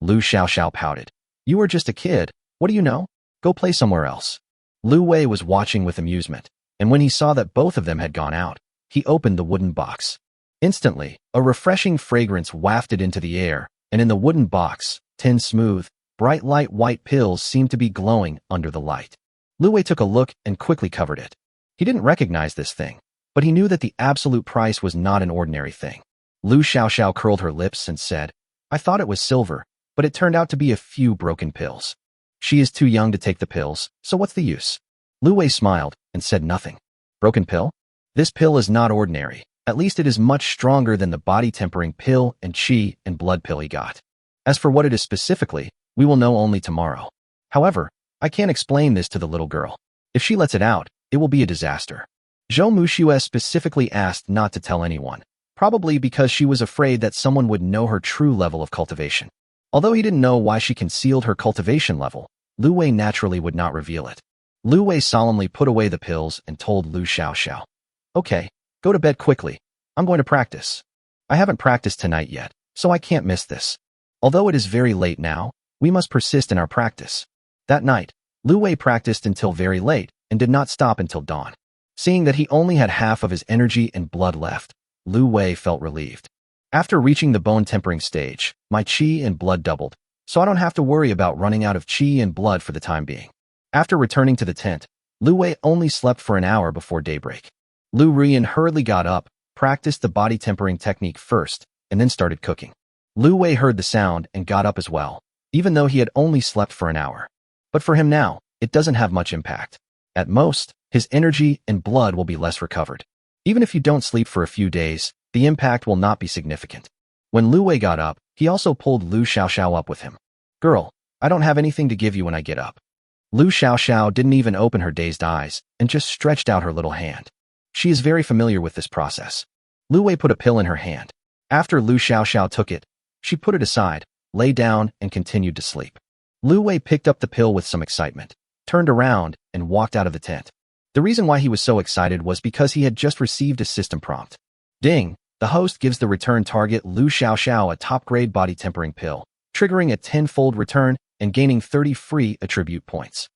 Lu Xiaoxiao pouted. "You are just a kid. What do you know? Go play somewhere else." Lu Wei was watching with amusement, and when he saw that both of them had gone out, he opened the wooden box. Instantly, a refreshing fragrance wafted into the air, and in the wooden box, 10 smooth, bright light white pills seemed to be glowing under the light. Lu Wei took a look and quickly covered it. He didn't recognize this thing, but he knew that the absolute price was not an ordinary thing. Lu Xiaoxiao curled her lips and said, "I thought it was silver, but it turned out to be a few broken pills. She is too young to take the pills, so what's the use?" Lu Wei smiled and said nothing. "Broken pill? This pill is not ordinary. At least it is much stronger than the body-tempering pill and qi and blood pill he got. As for what it is specifically, we will know only tomorrow. However, I can't explain this to the little girl. If she lets it out, it will be a disaster." Zhou Muxue specifically asked not to tell anyone, probably because she was afraid that someone would know her true level of cultivation. Although he didn't know why she concealed her cultivation level, Lu Wei naturally would not reveal it. Lu Wei solemnly put away the pills and told Lu Xiaoxiao, "Okay, go to bed quickly. I'm going to practice. I haven't practiced tonight yet, so I can't miss this. Although it is very late now, we must persist in our practice." That night, Lu Wei practiced until very late and did not stop until dawn. Seeing that he only had half of his energy and blood left, Lu Wei felt relieved. "After reaching the bone-tempering stage, my qi and blood doubled, so I don't have to worry about running out of qi and blood for the time being." After returning to the tent, Lu Wei only slept for an hour before daybreak. Lu Ruyan hurriedly got up, practiced the body-tempering technique first, and then started cooking. Lu Wei heard the sound and got up as well, even though he had only slept for an hour. But for him now, it doesn't have much impact. At most, his energy and blood will be less recovered. Even if you don't sleep for a few days, the impact will not be significant. When Lu Wei got up, he also pulled Lu Xiaoxiao up with him. "Girl, I don't have anything to give you when I get up." Lu Xiaoxiao didn't even open her dazed eyes and just stretched out her little hand. She is very familiar with this process. Lu Wei put a pill in her hand. After Lu Xiaoxiao took it, she put it aside, lay down, and continued to sleep. Lu Wei picked up the pill with some excitement, turned around, and walked out of the tent. The reason why he was so excited was because he had just received a system prompt. Ding! The host gives the return target Lu Xiaoxiao a top-grade body-tempering pill, triggering a tenfold return and gaining 30 free attribute points.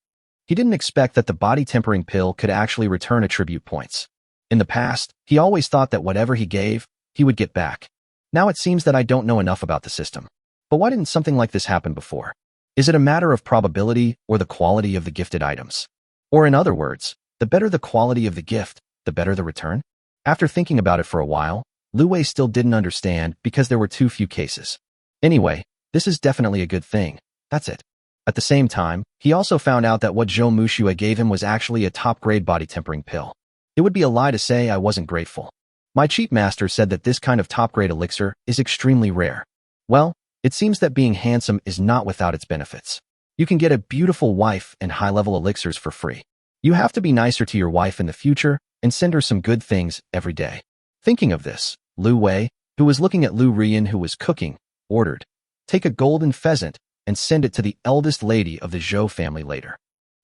He didn't expect that the body-tempering pill could actually return attribute points. In the past, he always thought that whatever he gave, he would get back. Now it seems that I don't know enough about the system. But why didn't something like this happen before? Is it a matter of probability or the quality of the gifted items? Or in other words, the better the quality of the gift, the better the return? After thinking about it for a while, Lu Wei still didn't understand because there were too few cases. Anyway, this is definitely a good thing. That's it. At the same time, he also found out that what Zhou Muxue gave him was actually a top-grade body-tempering pill. It would be a lie to say I wasn't grateful. My chief master said that this kind of top-grade elixir is extremely rare. Well, it seems that being handsome is not without its benefits. You can get a beautiful wife and high-level elixirs for free. You have to be nicer to your wife in the future and send her some good things every day. Thinking of this, Lu Wei, who was looking at Lu Ruyan who was cooking, ordered, "Take a golden pheasant and send it to the eldest lady of the Zhou family later."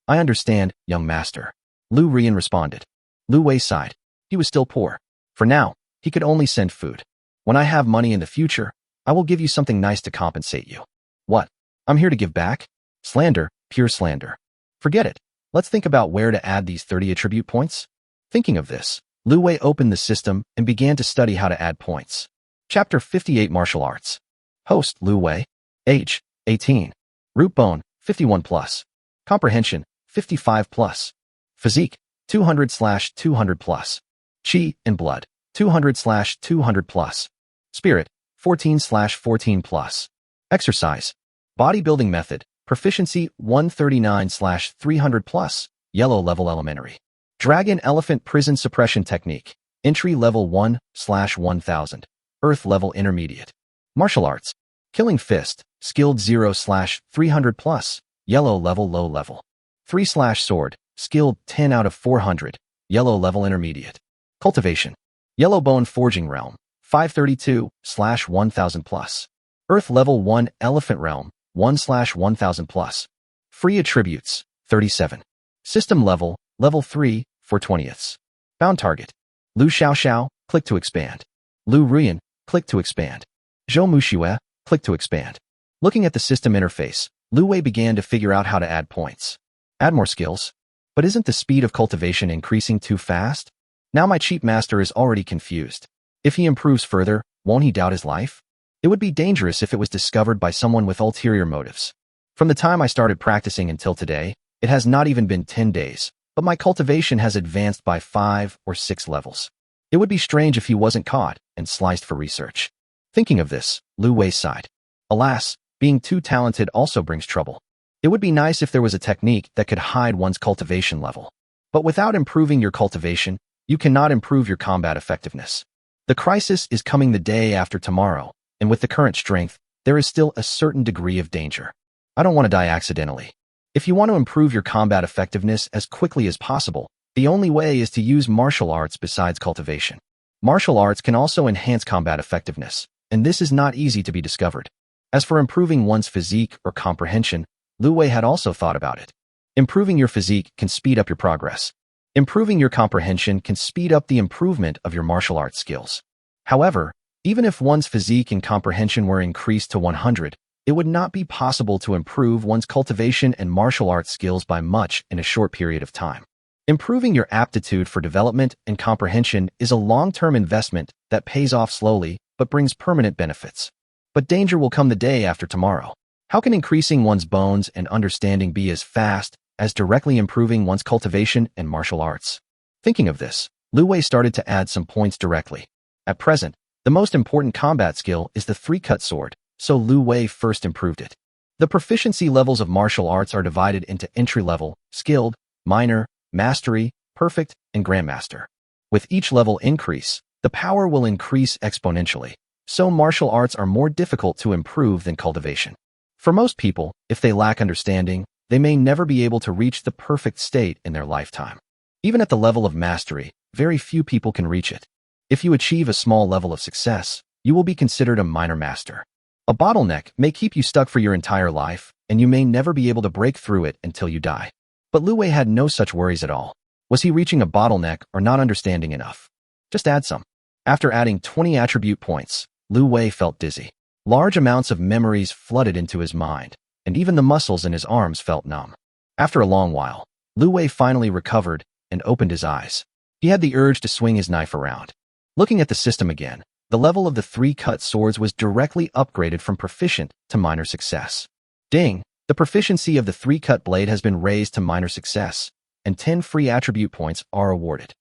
"I understand, young master," Lu Ruyan responded. Lu Wei sighed. He was still poor. For now, he could only send food. "When I have money in the future, I will give you something nice to compensate you." "What? I'm here to give back?" Slander, pure slander. Forget it. Let's think about where to add these 30 attribute points. Thinking of this, Lu Wei opened the system and began to study how to add points. Chapter 58 Martial Arts. Host Lu Wei. Age 18. Root bone 51 plus. Comprehension 55 plus. Physique 200/200 plus. Qi and blood 200/200 plus. Spirit 14/14 plus. Exercise. Bodybuilding method. Proficiency 139/300 plus. Yellow level elementary. Dragon elephant prison suppression technique. Entry level 1/1000. Earth level intermediate. Martial arts. Killing Fist, skilled 0/300 plus, yellow level low level. 3/sword, skilled 10 out of 400, yellow level intermediate. Cultivation, yellow bone forging realm, 532/1000 plus. Earth level 1 elephant realm, 1/1000 plus. Free attributes, 37. System level, level 3, 4/20ths. Bound target. Lu Xiao Xiao, click to expand. Lu Ruyan, click to expand. Zhou Muxue, click to expand. Looking at the system interface, Lu Wei began to figure out how to add points. Add more skills? But isn't the speed of cultivation increasing too fast? Now my cheap master is already confused. If he improves further, won't he doubt his life? It would be dangerous if it was discovered by someone with ulterior motives. From the time I started practicing until today, it has not even been 10 days, but my cultivation has advanced by 5 or 6 levels. It would be strange if he wasn't caught and sliced for research. Thinking of this, Lu Wei sighed. Alas, being too talented also brings trouble. It would be nice if there was a technique that could hide one's cultivation level. But without improving your cultivation, you cannot improve your combat effectiveness. The crisis is coming the day after tomorrow, and with the current strength, there is still a certain degree of danger. I don't want to die accidentally. If you want to improve your combat effectiveness as quickly as possible, the only way is to use martial arts besides cultivation. Martial arts can also enhance combat effectiveness, and this is not easy to be discovered. As for improving one's physique or comprehension, Lu Wei had also thought about it. Improving your physique can speed up your progress. Improving your comprehension can speed up the improvement of your martial arts skills. However, even if one's physique and comprehension were increased to 100, it would not be possible to improve one's cultivation and martial arts skills by much in a short period of time. Improving your aptitude for development and comprehension is a long-term investment that pays off slowly but brings permanent benefits. But danger will come the day after tomorrow. How can increasing one's bones and understanding be as fast as directly improving one's cultivation and martial arts? Thinking of this, Lu Wei started to add some points directly. At present, the most important combat skill is the 3-cut sword, so Lu Wei first improved it. The proficiency levels of martial arts are divided into entry-level, skilled, minor, mastery, perfect, and grandmaster. With each level increase, the power will increase exponentially, so martial arts are more difficult to improve than cultivation. For most people, if they lack understanding, they may never be able to reach the perfect state in their lifetime. Even at the level of mastery, very few people can reach it. If you achieve a small level of success, you will be considered a minor master. A bottleneck may keep you stuck for your entire life, and you may never be able to break through it until you die. But Lu Wei had no such worries at all. Was he reaching a bottleneck or not understanding enough? Just add some. After adding 20 attribute points, Lu Wei felt dizzy. Large amounts of memories flooded into his mind, and even the muscles in his arms felt numb. After a long while, Lu Wei finally recovered and opened his eyes. He had the urge to swing his knife around. Looking at the system again, the level of the 3-cut swords was directly upgraded from proficient to minor success. Ding! The proficiency of the 3-cut blade has been raised to minor success, and 10 free attribute points are awarded.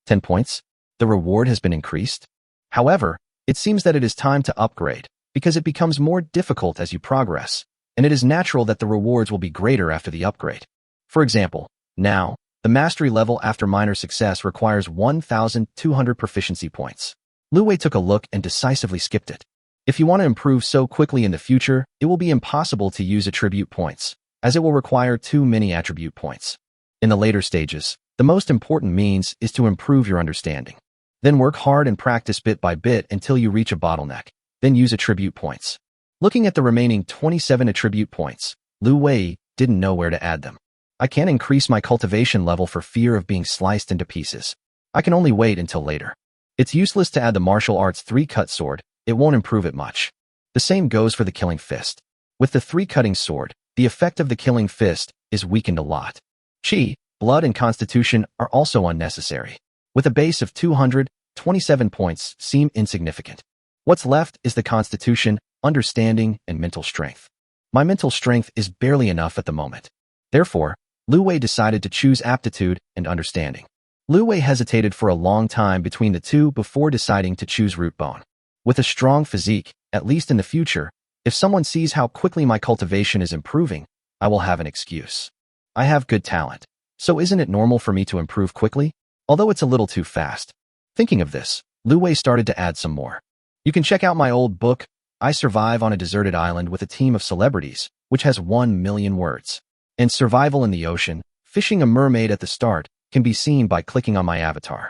10 points? The reward has been increased? However, it seems that it is time to upgrade, because it becomes more difficult as you progress, and it is natural that the rewards will be greater after the upgrade. For example, now, the mastery level after minor success requires 1,200 proficiency points. Lu Wei took a look and decisively skipped it. If you want to improve so quickly in the future, it will be impossible to use attribute points, as it will require too many attribute points. In the later stages, the most important means is to improve your understanding. Then work hard and practice bit by bit until you reach a bottleneck, then use attribute points. Looking at the remaining 27 attribute points, Lu Wei didn't know where to add them. I can't increase my cultivation level for fear of being sliced into pieces. I can only wait until later. It's useless to add the martial arts 3-cut sword, it won't improve it much. The same goes for the killing fist. With the 3-cutting sword, the effect of the killing fist is weakened a lot. Qi, blood and constitution are also unnecessary. With a base of 227 points seem insignificant. What's left is the constitution, understanding, and mental strength. My mental strength is barely enough at the moment. Therefore, Lu Wei decided to choose aptitude and understanding. Lu Wei hesitated for a long time between the two before deciding to choose root bone. With a strong physique, at least in the future, if someone sees how quickly my cultivation is improving, I will have an excuse. I have good talent, so isn't it normal for me to improve quickly? Although it's a little too fast. Thinking of this, Lu Wei started to add some more. You can check out my old book, I survive on a deserted island with a team of celebrities, which has 1 million words. And survival in the ocean, fishing a mermaid at the start, can be seen by clicking on my avatar.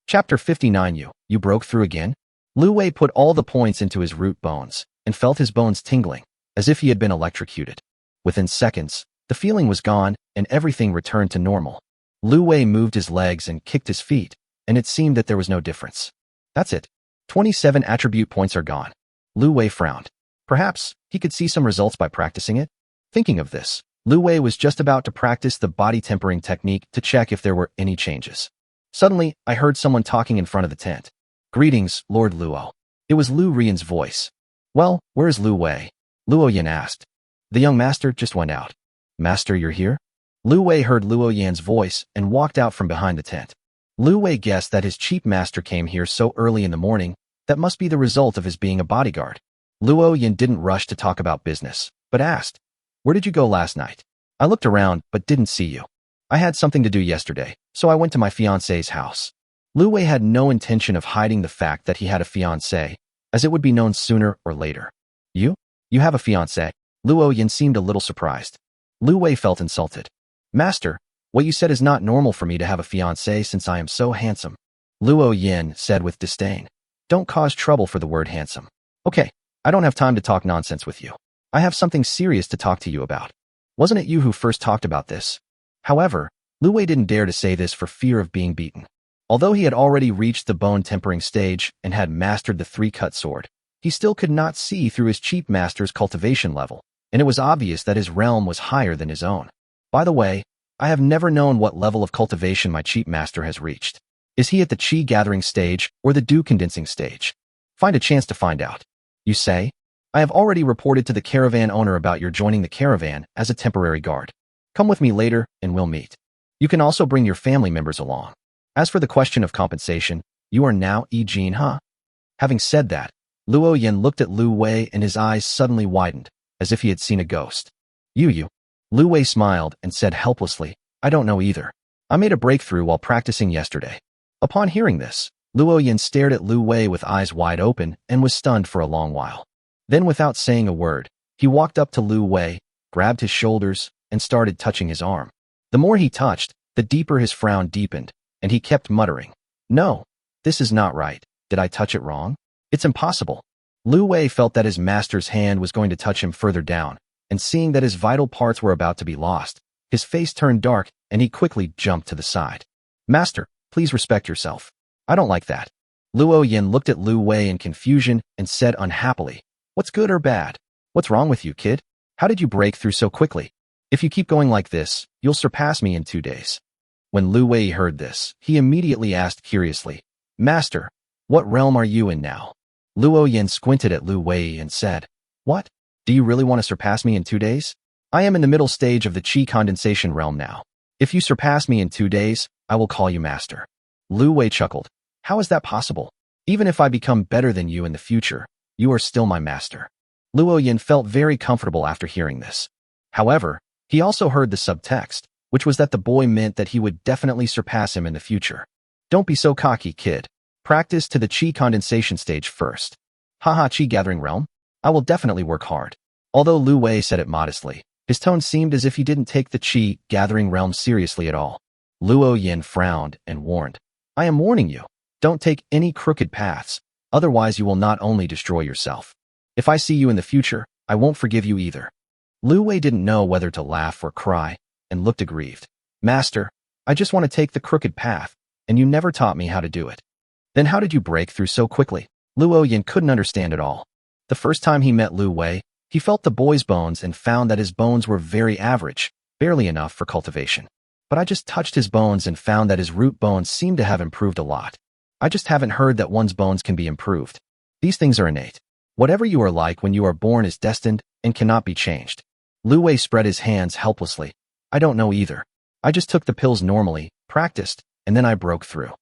Chapter 59. You broke through again? Lu Wei put all the points into his root bones and felt his bones tingling, as if he had been electrocuted. Within seconds, the feeling was gone and everything returned to normal. Lu Wei moved his legs and kicked his feet, and it seemed that there was no difference. That's it. 27 attribute points are gone. Lu Wei frowned. Perhaps he could see some results by practicing it? Thinking of this, Lu Wei was just about to practice the body tempering technique to check if there were any changes. Suddenly, I heard someone talking in front of the tent. Greetings, Lord Luo. It was Lu Rian's voice. Well, where's Lu Wei? Luo Yan asked. The young master just went out. Master, you're here? Lu Wei heard Luo Yan's voice and walked out from behind the tent. Lu Wei guessed that his chief master came here so early in the morning. That must be the result of his being a bodyguard. Luo Yan didn't rush to talk about business, but asked, where did you go last night? I looked around, but didn't see you. I had something to do yesterday, so I went to my fiancé's house. Lu Wei had no intention of hiding the fact that he had a fiancé, as it would be known sooner or later. You have a fiancé? Luo Yan seemed a little surprised. Lu Wei felt insulted. Master, what you said is not normal for me to have a fiancé since I am so handsome. Luo Yan said with disdain. Don't cause trouble for the word handsome. Okay, I don't have time to talk nonsense with you. I have something serious to talk to you about. Wasn't it you who first talked about this? However, Lu Wei didn't dare to say this for fear of being beaten. Although he had already reached the bone tempering stage and had mastered the three-cut sword, he still could not see through his chief master's cultivation level, and it was obvious that his realm was higher than his own. By the way, I have never known what level of cultivation my chief master has reached. Is he at the chi gathering stage or the dew condensing stage? Find a chance to find out. You say? I have already reported to the caravan owner about your joining the caravan as a temporary guard. Come with me later and we'll meet. You can also bring your family members along. As for the question of compensation, you are now Yi Jin, huh? Having said that, Luo Yan looked at Lu Wei and his eyes suddenly widened, as if he had seen a ghost. You. Lu Wei smiled and said helplessly, I don't know either. I made a breakthrough while practicing yesterday. Upon hearing this, Luo Yan stared at Lu Wei with eyes wide open and was stunned for a long while. Then without saying a word, he walked up to Lu Wei, grabbed his shoulders, and started touching his arm. The more he touched, the deeper his frown deepened, and he kept muttering, No, this is not right. Did I touch it wrong? It's impossible. Lu Wei felt that his master's hand was going to touch him further down, and seeing that his vital parts were about to be lost, his face turned dark and he quickly jumped to the side. Master, please respect yourself. I don't like that. Luo Yan looked at Lu Wei in confusion and said unhappily, What's good or bad? What's wrong with you, kid? How did you break through so quickly? If you keep going like this, you'll surpass me in 2 days. When Lu Wei heard this, he immediately asked curiously, Master, what realm are you in now? Luo Yan squinted at Lu Wei and said, What? Do you really want to surpass me in 2 days? I am in the middle stage of the chi condensation realm now. If you surpass me in 2 days, I will call you master. Lu Wei chuckled. How is that possible? Even if I become better than you in the future, you are still my master. Luo Yan felt very comfortable after hearing this. However, he also heard the subtext, which was that the boy meant that he would definitely surpass him in the future. Don't be so cocky, kid. Practice to the chi condensation stage first. Haha, chi gathering realm? I will definitely work hard. Although Lu Wei said it modestly, his tone seemed as if he didn't take the chi gathering realm seriously at all. Luo Yan frowned and warned, I am warning you, don't take any crooked paths, otherwise you will not only destroy yourself. If I see you in the future, I won't forgive you either. Lu Wei didn't know whether to laugh or cry, and looked aggrieved. Master, I just want to take the crooked path, and you never taught me how to do it. Then how did you break through so quickly? Luo Yan couldn't understand at all. The first time he met Lu Wei, he felt the boy's bones and found that his bones were very average, barely enough for cultivation. But I just touched his bones and found that his root bones seemed to have improved a lot. I just haven't heard that one's bones can be improved. These things are innate. Whatever you are like when you are born is destined and cannot be changed. Lu Wei spread his hands helplessly. I don't know either. I just took the pills normally, practiced, and then I broke through.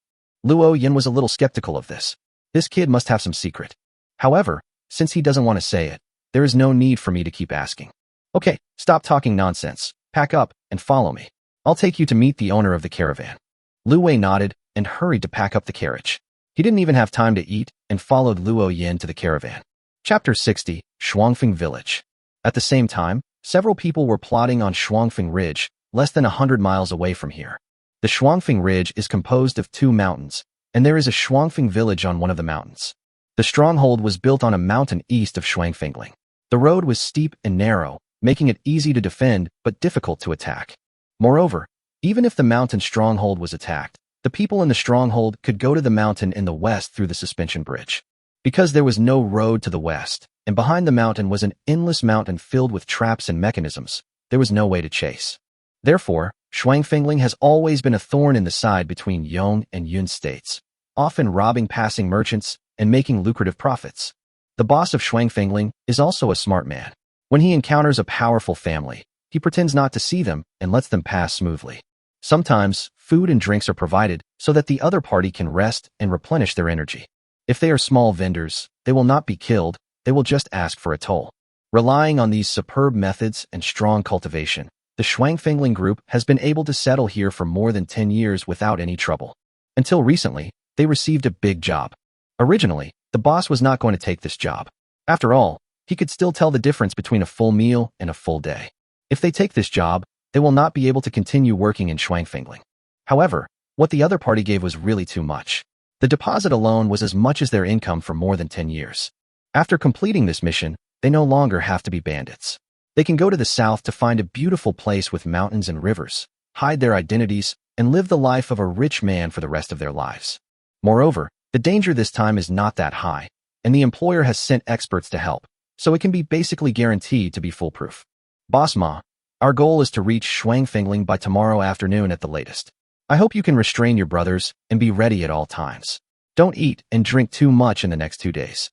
Luo Yan was a little skeptical of this. This kid must have some secret. However, since he doesn't want to say it, there is no need for me to keep asking. Okay, stop talking nonsense, pack up, and follow me. I'll take you to meet the owner of the caravan. Lu Wei nodded and hurried to pack up the carriage. He didn't even have time to eat and followed Luo Yan to the caravan. Chapter 60, Shuangfeng Village. At the same time, several people were plotting on Shuangfeng Ridge, less than 100 miles away from here. The Shuangfeng Ridge is composed of 2 mountains, and there is a Shuangfeng village on one of the mountains. The stronghold was built on a mountain east of Shuangfengling. The road was steep and narrow, making it easy to defend but difficult to attack. Moreover, even if the mountain stronghold was attacked, the people in the stronghold could go to the mountain in the west through the suspension bridge. Because there was no road to the west, and behind the mountain was an endless mountain filled with traps and mechanisms, there was no way to chase. Therefore, Shuangfengling has always been a thorn in the side between Yong and Yun states, often robbing passing merchants and making lucrative profits. The boss of Shuangfengling is also a smart man. When he encounters a powerful family, he pretends not to see them and lets them pass smoothly. Sometimes, food and drinks are provided so that the other party can rest and replenish their energy. If they are small vendors, they will not be killed, they will just ask for a toll. Relying on these superb methods and strong cultivation, the Shuangfengling group has been able to settle here for more than 10 years without any trouble. Until recently, they received a big job. Originally, the boss was not going to take this job. After all, he could still tell the difference between a full meal and a full day. If they take this job, they will not be able to continue working in Shuangfengling. However, what the other party gave was really too much. The deposit alone was as much as their income for more than 10 years. After completing this mission, they no longer have to be bandits. They can go to the south to find a beautiful place with mountains and rivers, hide their identities, and live the life of a rich man for the rest of their lives. Moreover, the danger this time is not that high, and the employer has sent experts to help, so it can be basically guaranteed to be foolproof. Boss Ma, our goal is to reach Shuangfengling by tomorrow afternoon at the latest. I hope you can restrain your brothers and be ready at all times. Don't eat and drink too much in the next 2 days.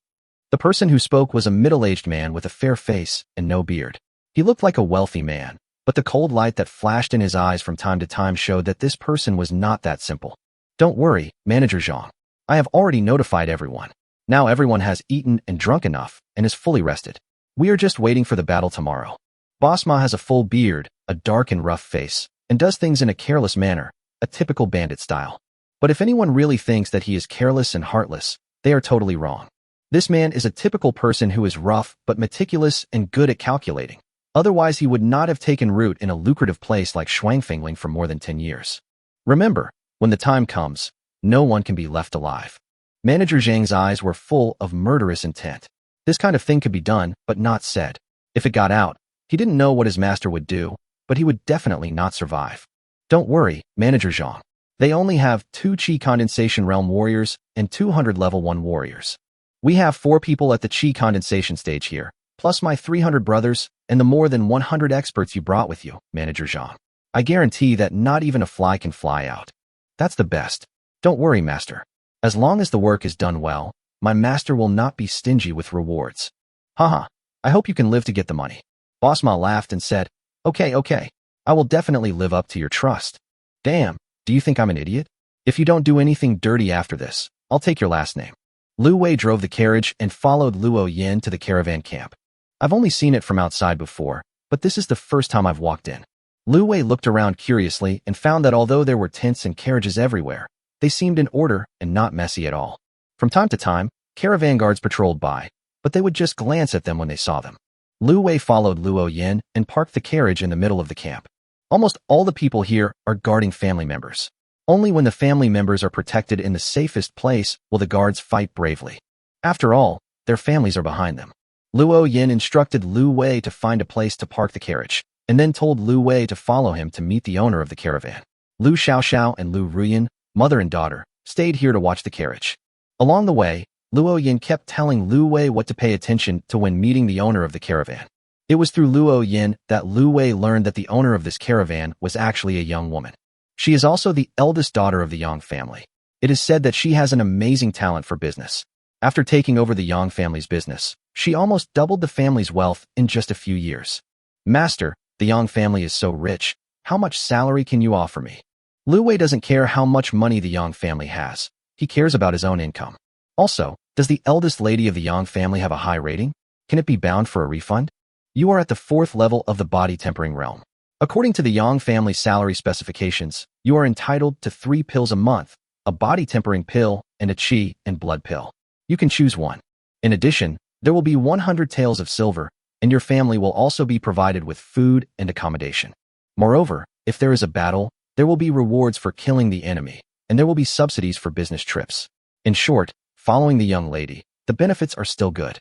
The person who spoke was a middle-aged man with a fair face and no beard. He looked like a wealthy man, but the cold light that flashed in his eyes from time to time showed that this person was not that simple. Don't worry, Manager Zhang. I have already notified everyone. Now everyone has eaten and drunk enough and is fully rested. We are just waiting for the battle tomorrow. Boss Ma has a full beard, a dark and rough face, and does things in a careless manner, a typical bandit style. But if anyone really thinks that he is careless and heartless, they are totally wrong. This man is a typical person who is rough but meticulous and good at calculating. Otherwise, he would not have taken root in a lucrative place like Shuangfengling for more than 10 years. Remember, when the time comes, no one can be left alive. Manager Zhang's eyes were full of murderous intent. This kind of thing could be done, but not said. If it got out, he didn't know what his master would do, but he would definitely not survive. Don't worry, Manager Zhang. They only have 2 Qi Condensation Realm warriors and 200 level 1 warriors. We have 4 people at the Qi Condensation stage here, plus my 300 brothers and the more than 100 experts you brought with you, Manager Zhang. I guarantee that not even a fly can fly out. That's the best. Don't worry, Master. As long as the work is done well, my master will not be stingy with rewards. Haha, I hope you can live to get the money. Boss Ma laughed and said, Okay. I will definitely live up to your trust. Damn, do you think I'm an idiot? If you don't do anything dirty after this, I'll take your last name. Lu Wei drove the carriage and followed Luo Yin to the caravan camp. I've only seen it from outside before, but this is the first time I've walked in. Lu Wei looked around curiously and found that although there were tents and carriages everywhere, they seemed in order and not messy at all. From time to time, caravan guards patrolled by, but they would just glance at them when they saw them. Lu Wei followed Luo Yin and parked the carriage in the middle of the camp. Almost all the people here are guarding family members. Only when the family members are protected in the safest place will the guards fight bravely. After all, their families are behind them. Luo Yin instructed Lu Wei to find a place to park the carriage, and then told Lu Wei to follow him to meet the owner of the caravan. Lu Xiaoxiao and Lu Ruyan, mother and daughter, stayed here to watch the carriage. Along the way, Luo Yin kept telling Lu Wei what to pay attention to when meeting the owner of the caravan. It was through Luo Yin that Lu Wei learned that the owner of this caravan was actually a young woman. She is also the eldest daughter of the Yang family. It is said that she has an amazing talent for business. After taking over the Yang family's business, she almost doubled the family's wealth in just a few years. Master, the Yang family is so rich. How much salary can you offer me? Lu Wei doesn't care how much money the Yang family has. He cares about his own income. Also, does the eldest lady of the Yang family have a high rating? Can it be bound for a refund? You are at the 4th level of the body tempering realm. According to the Yang family salary specifications, you are entitled to 3 pills a month, a body tempering pill, and a qi and blood pill. You can choose one. In addition, There will be 100 taels of silver, and your family will also be provided with food and accommodation. Moreover, if there is a battle, there will be rewards for killing the enemy, and there will be subsidies for business trips. In short, following the young lady, the benefits are still good.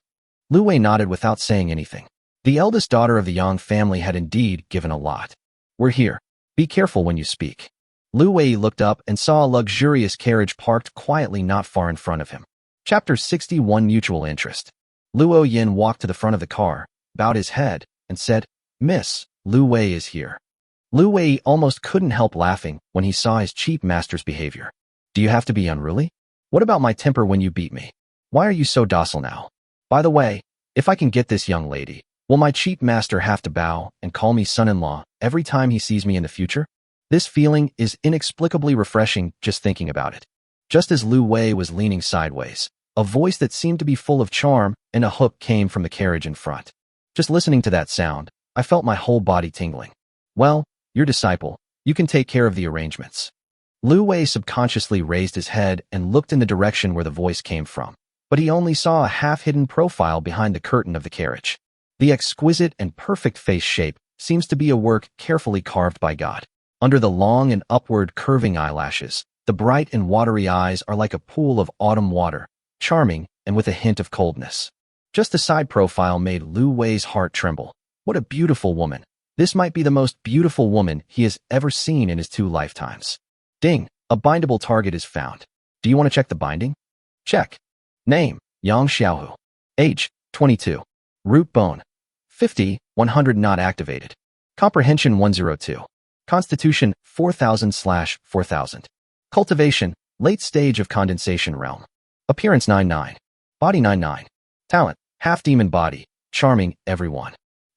Lu Wei nodded without saying anything. The eldest daughter of the Yang family had indeed given a lot. We're here. Be careful when you speak. Lu Wei looked up and saw a luxurious carriage parked quietly not far in front of him. Chapter 61 Mutual Interest. Luo Yin walked to the front of the car, bowed his head, and said, Miss, Lu Wei is here. Lu Wei almost couldn't help laughing when he saw his cheap master's behavior. Do you have to be unruly? What about my temper when you beat me? Why are you so docile now? By the way, if I can get this young lady, will my cheap master have to bow and call me son-in-law every time he sees me in the future? This feeling is inexplicably refreshing just thinking about it. Just as Lu Wei was leaning sideways, a voice that seemed to be full of charm and a hook came from the carriage in front. Just listening to that sound, I felt my whole body tingling. Well, your disciple, you can take care of the arrangements. Lu Wei subconsciously raised his head and looked in the direction where the voice came from, but he only saw a half-hidden profile behind the curtain of the carriage. The exquisite and perfect face shape seems to be a work carefully carved by God. Under the long and upward curving eyelashes, the bright and watery eyes are like a pool of autumn water, charming and with a hint of coldness. Just the side profile made Lu Wei's heart tremble. What a beautiful woman. This might be the most beautiful woman he has ever seen in his 2 lifetimes. Ding, a bindable target is found. Do you want to check the binding? Check. Name, Yang Xiaohu. Age, 22. Root bone, 50, 100 not activated. Comprehension 102. Constitution 4000/4000. Cultivation, late stage of condensation realm. Appearance 99. Body 99. Talent, half demon body, charming everyone.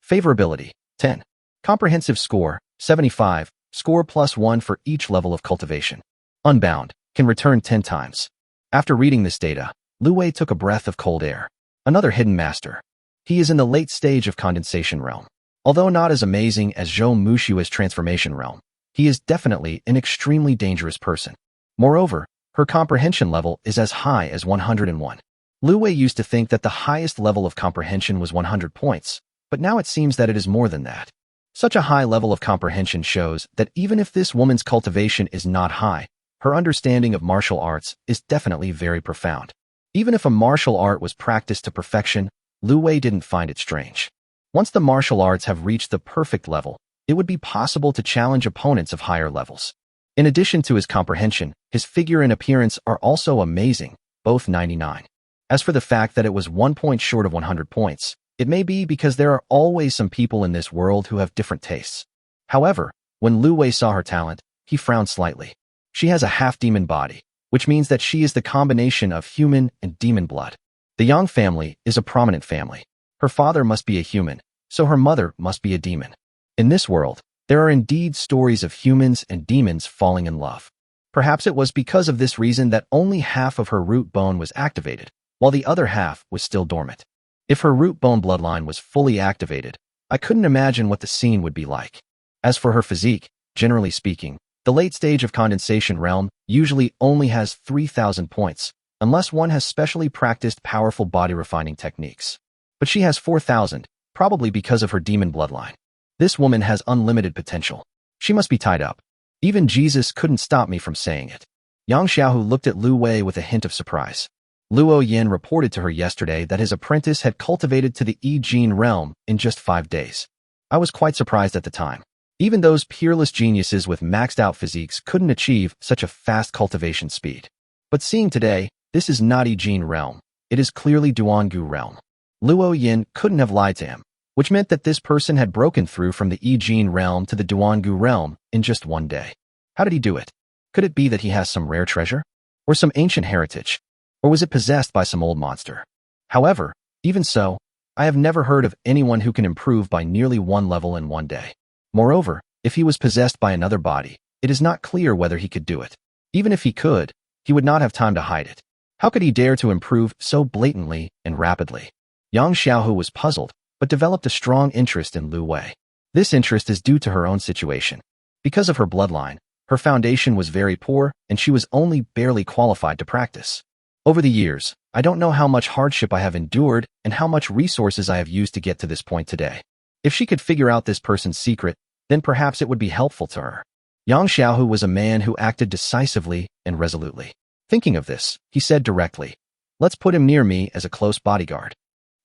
Favorability, 10. Comprehensive score, 75, score +1 for each level of cultivation. Unbound, can return 10 times. After reading this data, Lu Wei took a breath of cold air. Another hidden master. He is in the late stage of condensation realm. Although not as amazing as Zhou Mushua's transformation realm, he is definitely an extremely dangerous person. Moreover, her comprehension level is as high as 101. Lu Wei used to think that the highest level of comprehension was 100 points, but now it seems that it is more than that. Such a high level of comprehension shows that even if this woman's cultivation is not high, her understanding of martial arts is definitely very profound. Even if a martial art was practiced to perfection, Lu Wei didn't find it strange. Once the martial arts have reached the perfect level, it would be possible to challenge opponents of higher levels. In addition to his comprehension, his figure and appearance are also amazing, both 99. As for the fact that it was 1 point short of 100 points, it may be because there are always some people in this world who have different tastes. However, when Lu Wei saw her talent, he frowned slightly. She has a half-demon body, which means that she is the combination of human and demon blood. The Yang family is a prominent family. Her father must be a human, so her mother must be a demon. In this world, there are indeed stories of humans and demons falling in love. Perhaps it was because of this reason that only half of her root bone was activated, while the other half was still dormant. If her root bone bloodline was fully activated, I couldn't imagine what the scene would be like. As for her physique, generally speaking, the late stage of condensation realm usually only has 3,000 points, unless one has specially practiced powerful body refining techniques. But she has 4,000, probably because of her demon bloodline. This woman has unlimited potential. She must be tied up. Even Jesus couldn't stop me from saying it. Yang Xiaohu looked at Lu Wei with a hint of surprise. Luo Yin reported to her yesterday that his apprentice had cultivated to the Yi Jin realm in just 5 days. I was quite surprised at the time. Even those peerless geniuses with maxed-out physiques couldn't achieve such a fast cultivation speed. But seeing today, this is not Yi Jin realm. It is clearly Duangu realm. Luo Yin couldn't have lied to him, which meant that this person had broken through from the Yi Jin realm to the Duangu realm in just 1 day. How did he do it? Could it be that he has some rare treasure? Or some ancient heritage? Or was it possessed by some old monster? However, even so, I have never heard of anyone who can improve by nearly 1 level in 1 day. Moreover, if he was possessed by another body, it is not clear whether he could do it. Even if he could, he would not have time to hide it. How could he dare to improve so blatantly and rapidly? Yang Xiaohu was puzzled, but developed a strong interest in Lu Wei. This interest is due to her own situation. Because of her bloodline, her foundation was very poor and she was only barely qualified to practice. Over the years, I don't know how much hardship I have endured and how much resources I have used to get to this point today. If she could figure out this person's secret, then perhaps it would be helpful to her. Yang Xiaohu was a man who acted decisively and resolutely. Thinking of this, he said directly, "Let's put him near me as a close bodyguard."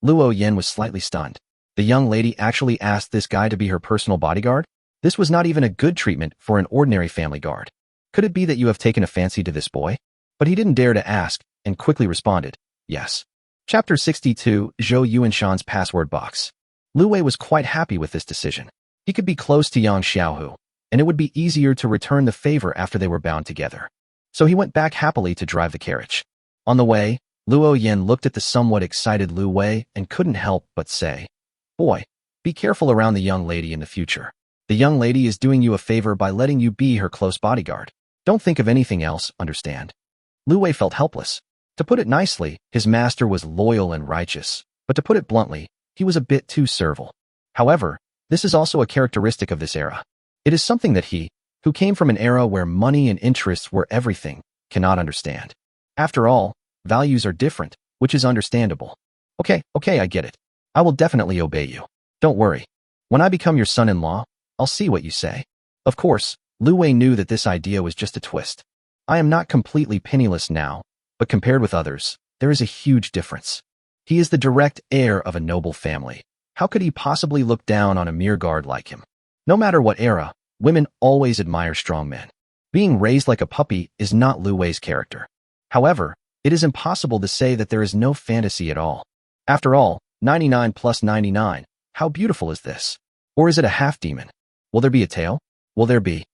Luo Yin was slightly stunned. The young lady actually asked this guy to be her personal bodyguard? This was not even a good treatment for an ordinary family guard. Could it be that you have taken a fancy to this boy? But he didn't dare to ask, and quickly responded, "Yes." Chapter 62, Zhou Yuanshan's Password Box. Lu Wei was quite happy with this decision. He could be close to Yang Xiaohu, and it would be easier to return the favor after they were bound together. So he went back happily to drive the carriage. On the way, Luo Yin looked at the somewhat excited Lu Wei and couldn't help but say, "Boy, be careful around the young lady in the future. The young lady is doing you a favor by letting you be her close bodyguard. Don't think of anything else, understand?" Lu Wei felt helpless. To put it nicely, his master was loyal and righteous, but to put it bluntly, he was a bit too servile. However, this is also a characteristic of this era. It is something that he, who came from an era where money and interests were everything, cannot understand. After all, values are different, which is understandable. Okay, I get it. I will definitely obey you. Don't worry. When I become your son-in-law, I'll see what you say. Of course, Lu Wei knew that this idea was just a twist. I am not completely penniless now, but compared with others, there is a huge difference. He is the direct heir of a noble family. How could he possibly look down on a mere guard like him? No matter what era, women always admire strong men. Being raised like a puppy is not Lu Wei's character. However, it is impossible to say that there is no fantasy at all. After all, 99 plus 99, how beautiful is this? Or is it a half-demon? Will there be a tail? Will there be?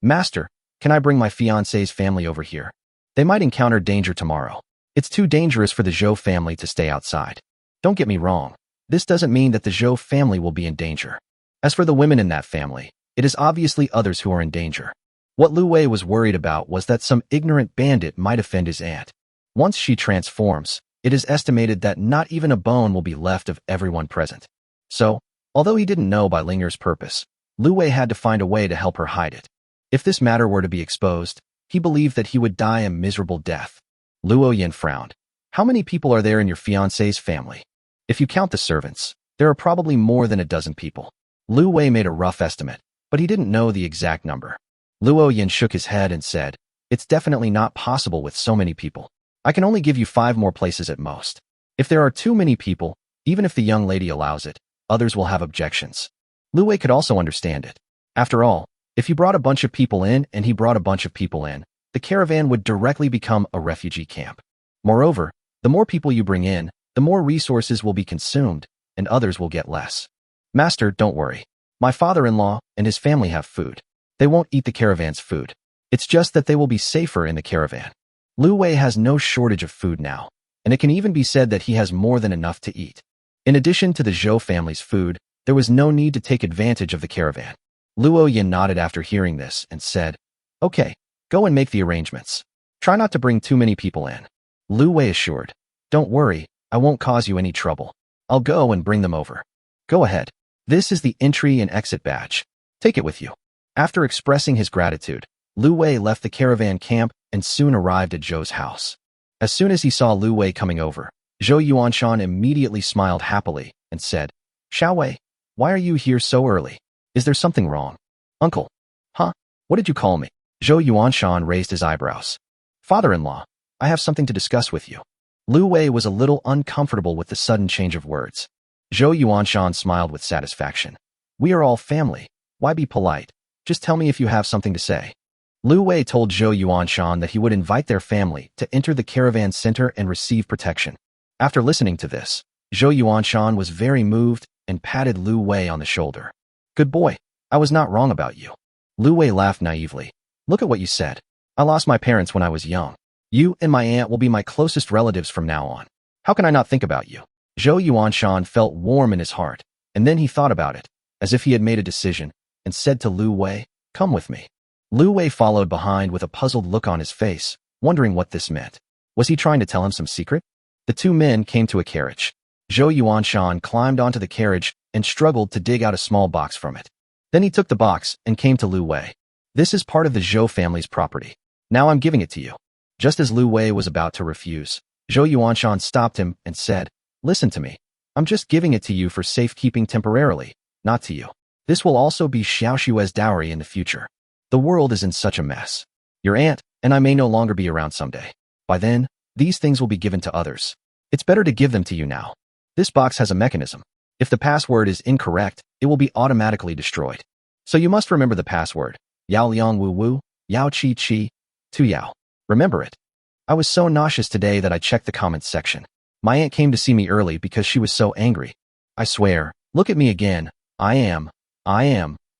Master, can I bring my fiancé's family over here? They might encounter danger tomorrow. It's too dangerous for the Zhou family to stay outside. Don't get me wrong. This doesn't mean that the Zhou family will be in danger. As for the women in that family, it is obviously others who are in danger. What Lu Wei was worried about was that some ignorant bandit might offend his aunt. Once she transforms, it is estimated that not even a bone will be left of everyone present. So, although he didn't know by Linger's purpose, Lu Wei had to find a way to help her hide it. If this matter were to be exposed, he believed that he would die a miserable death. Luo Yin frowned. How many people are there in your fiancé's family? If you count the servants, there are probably more than a dozen people. Lu Wei made a rough estimate, but he didn't know the exact number. Luo Yin shook his head and said, "It's definitely not possible with so many people. I can only give you 5 more places at most. If there are too many people, even if the young lady allows it, others will have objections." Lu Wei could also understand it. After all, if he brought a bunch of people in and he brought a bunch of people in, the caravan would directly become a refugee camp. Moreover, the more people you bring in, the more resources will be consumed, and others will get less. "Master, don't worry. My father-in-law and his family have food. They won't eat the caravan's food. It's just that they will be safer in the caravan." Lu Wei has no shortage of food now, and it can even be said that he has more than enough to eat. In addition to the Zhou family's food, there was no need to take advantage of the caravan. Luo Yin nodded after hearing this and said, "Okay, go and make the arrangements. Try not to bring too many people in." Lu Wei assured, "Don't worry, I won't cause you any trouble. I'll go and bring them over. Go ahead. This is the entry and exit badge. Take it with you." After expressing his gratitude, Lu Wei left the caravan camp and soon arrived at Zhou's house. As soon as he saw Lu Wei coming over, Zhou Yuanshan immediately smiled happily and said, "Xiao Wei, why are you here so early? Is there something wrong?" "Uncle." "Huh? What did you call me?" Zhou Yuanshan raised his eyebrows. "Father-in-law, I have something to discuss with you." Lu Wei was a little uncomfortable with the sudden change of words. Zhou Yuanshan smiled with satisfaction. "We are all family. Why be polite? Just tell me if you have something to say." Lu Wei told Zhou Yuanshan that he would invite their family to enter the caravan center and receive protection. After listening to this, Zhou Yuanshan was very moved and patted Lu Wei on the shoulder. "Good boy, I was not wrong about you." Lu Wei laughed naively. "Look at what you said. I lost my parents when I was young. You and my aunt will be my closest relatives from now on. How can I not think about you?" Zhou Yuanshan felt warm in his heart, and then he thought about it, as if he had made a decision, and said to Lu Wei, "Come with me." Lu Wei followed behind with a puzzled look on his face, wondering what this meant. Was he trying to tell him some secret? The 2 men came to a carriage. Zhou Yuanshan climbed onto the carriage and struggled to dig out a small box from it. Then he took the box and came to Lu Wei. "This is part of the Zhou family's property. Now I'm giving it to you. Just as Lu Wei was about to refuse, Zhou Yuanshan stopped him and said, "Listen to me. I'm just giving it to you for safekeeping temporarily, not to you. This will also be Xiaoshue's dowry in the future. The world is in such a mess. Your aunt and I may no longer be around someday. By then, these things will be given to others. It's better to give them to you now. This box has a mechanism. If the password is incorrect, it will be automatically destroyed. So you must remember the password. Yao Liang Wu Wu, Yao Chi Chi, Tu Yao. Remember it." I was so nauseous today that I checked the comments section. My aunt came to see me early because she was so angry. I swear, look at me again. I am,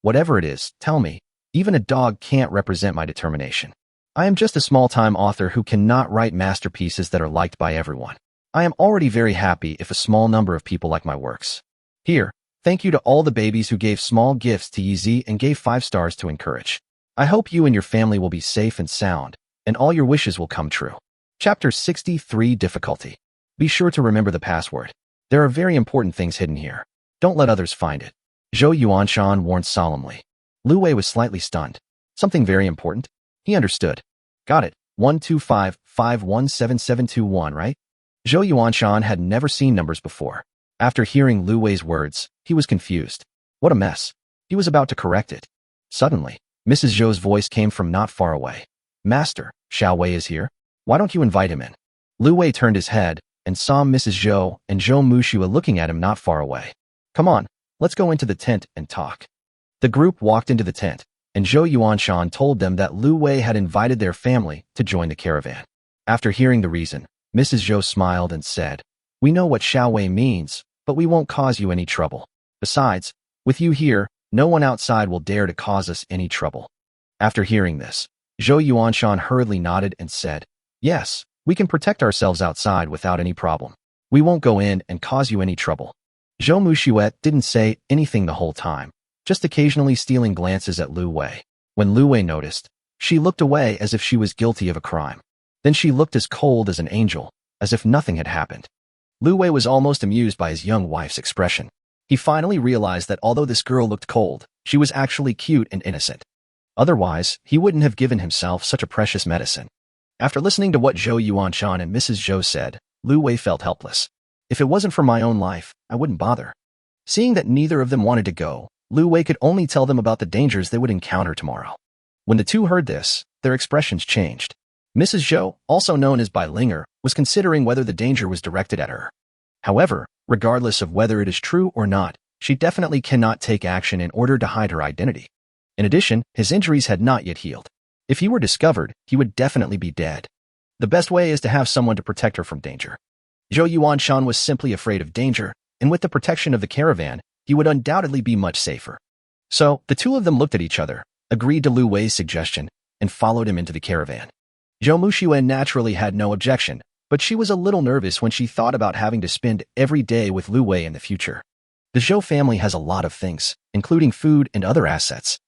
whatever it is, tell me. Even a dog can't represent my determination. I am just a small-time author who cannot write masterpieces that are liked by everyone. I am already very happy if a small number of people like my works. Here, thank you to all the babies who gave small gifts to Yizi and gave 5 stars to encourage. I hope you and your family will be safe and sound, and all your wishes will come true. Chapter 63 Difficulty. Be sure to remember the password. There are very important things hidden here. Don't let others find it. Zhou Yuanshan warned solemnly. Lu Wei was slightly stunned. Something very important? He understood. Got it. 125517721, right? Zhou Yuanshan had never seen numbers before. After hearing Lu Wei's words, he was confused. What a mess. He was about to correct it. Suddenly, Mrs. Zhou's voice came from not far away. "Master, Xiao Wei is here. Why don't you invite him in?" Lu Wei turned his head and saw Mrs. Zhou and Zhou Mushua looking at him not far away. "Come on, let's go into the tent and talk." The group walked into the tent, and Zhou Yuanshan told them that Lu Wei had invited their family to join the caravan. After hearing the reason, Mrs. Zhou smiled and said, "We know what Xiao Wei means, but we won't cause you any trouble. Besides, with you here, no one outside will dare to cause us any trouble." After hearing this, Zhou Yuanshan hurriedly nodded and said, "Yes, we can protect ourselves outside without any problem. We won't go in and cause you any trouble." Zhou Mushuet didn't say anything the whole time, just occasionally stealing glances at Lu Wei. When Lu Wei noticed, she looked away as if she was guilty of a crime. Then she looked as cold as an angel, as if nothing had happened. Lu Wei was almost amused by his young wife's expression. He finally realized that although this girl looked cold, she was actually cute and innocent. Otherwise, he wouldn't have given himself such a precious medicine. After listening to what Zhou Yuanshan and Mrs. Zhou said, Lu Wei felt helpless. If it wasn't for my own life, I wouldn't bother. Seeing that neither of them wanted to go, Lu Wei could only tell them about the dangers they would encounter tomorrow. When the two heard this, their expressions changed. Mrs. Zhou, also known as Bai Linger, was considering whether the danger was directed at her. However, regardless of whether it is true or not, she definitely cannot take action in order to hide her identity. In addition, his injuries had not yet healed. If he were discovered, he would definitely be dead. The best way is to have someone to protect her from danger. Zhou Yuanshan was simply afraid of danger, and with the protection of the caravan, he would undoubtedly be much safer. So, the two of them looked at each other, agreed to Lu Wei's suggestion, and followed him into the caravan. Zhou Muxuan naturally had no objection, but she was a little nervous when she thought about having to spend every day with Lu Wei in the future. The Zhou family has a lot of things, including food and other assets.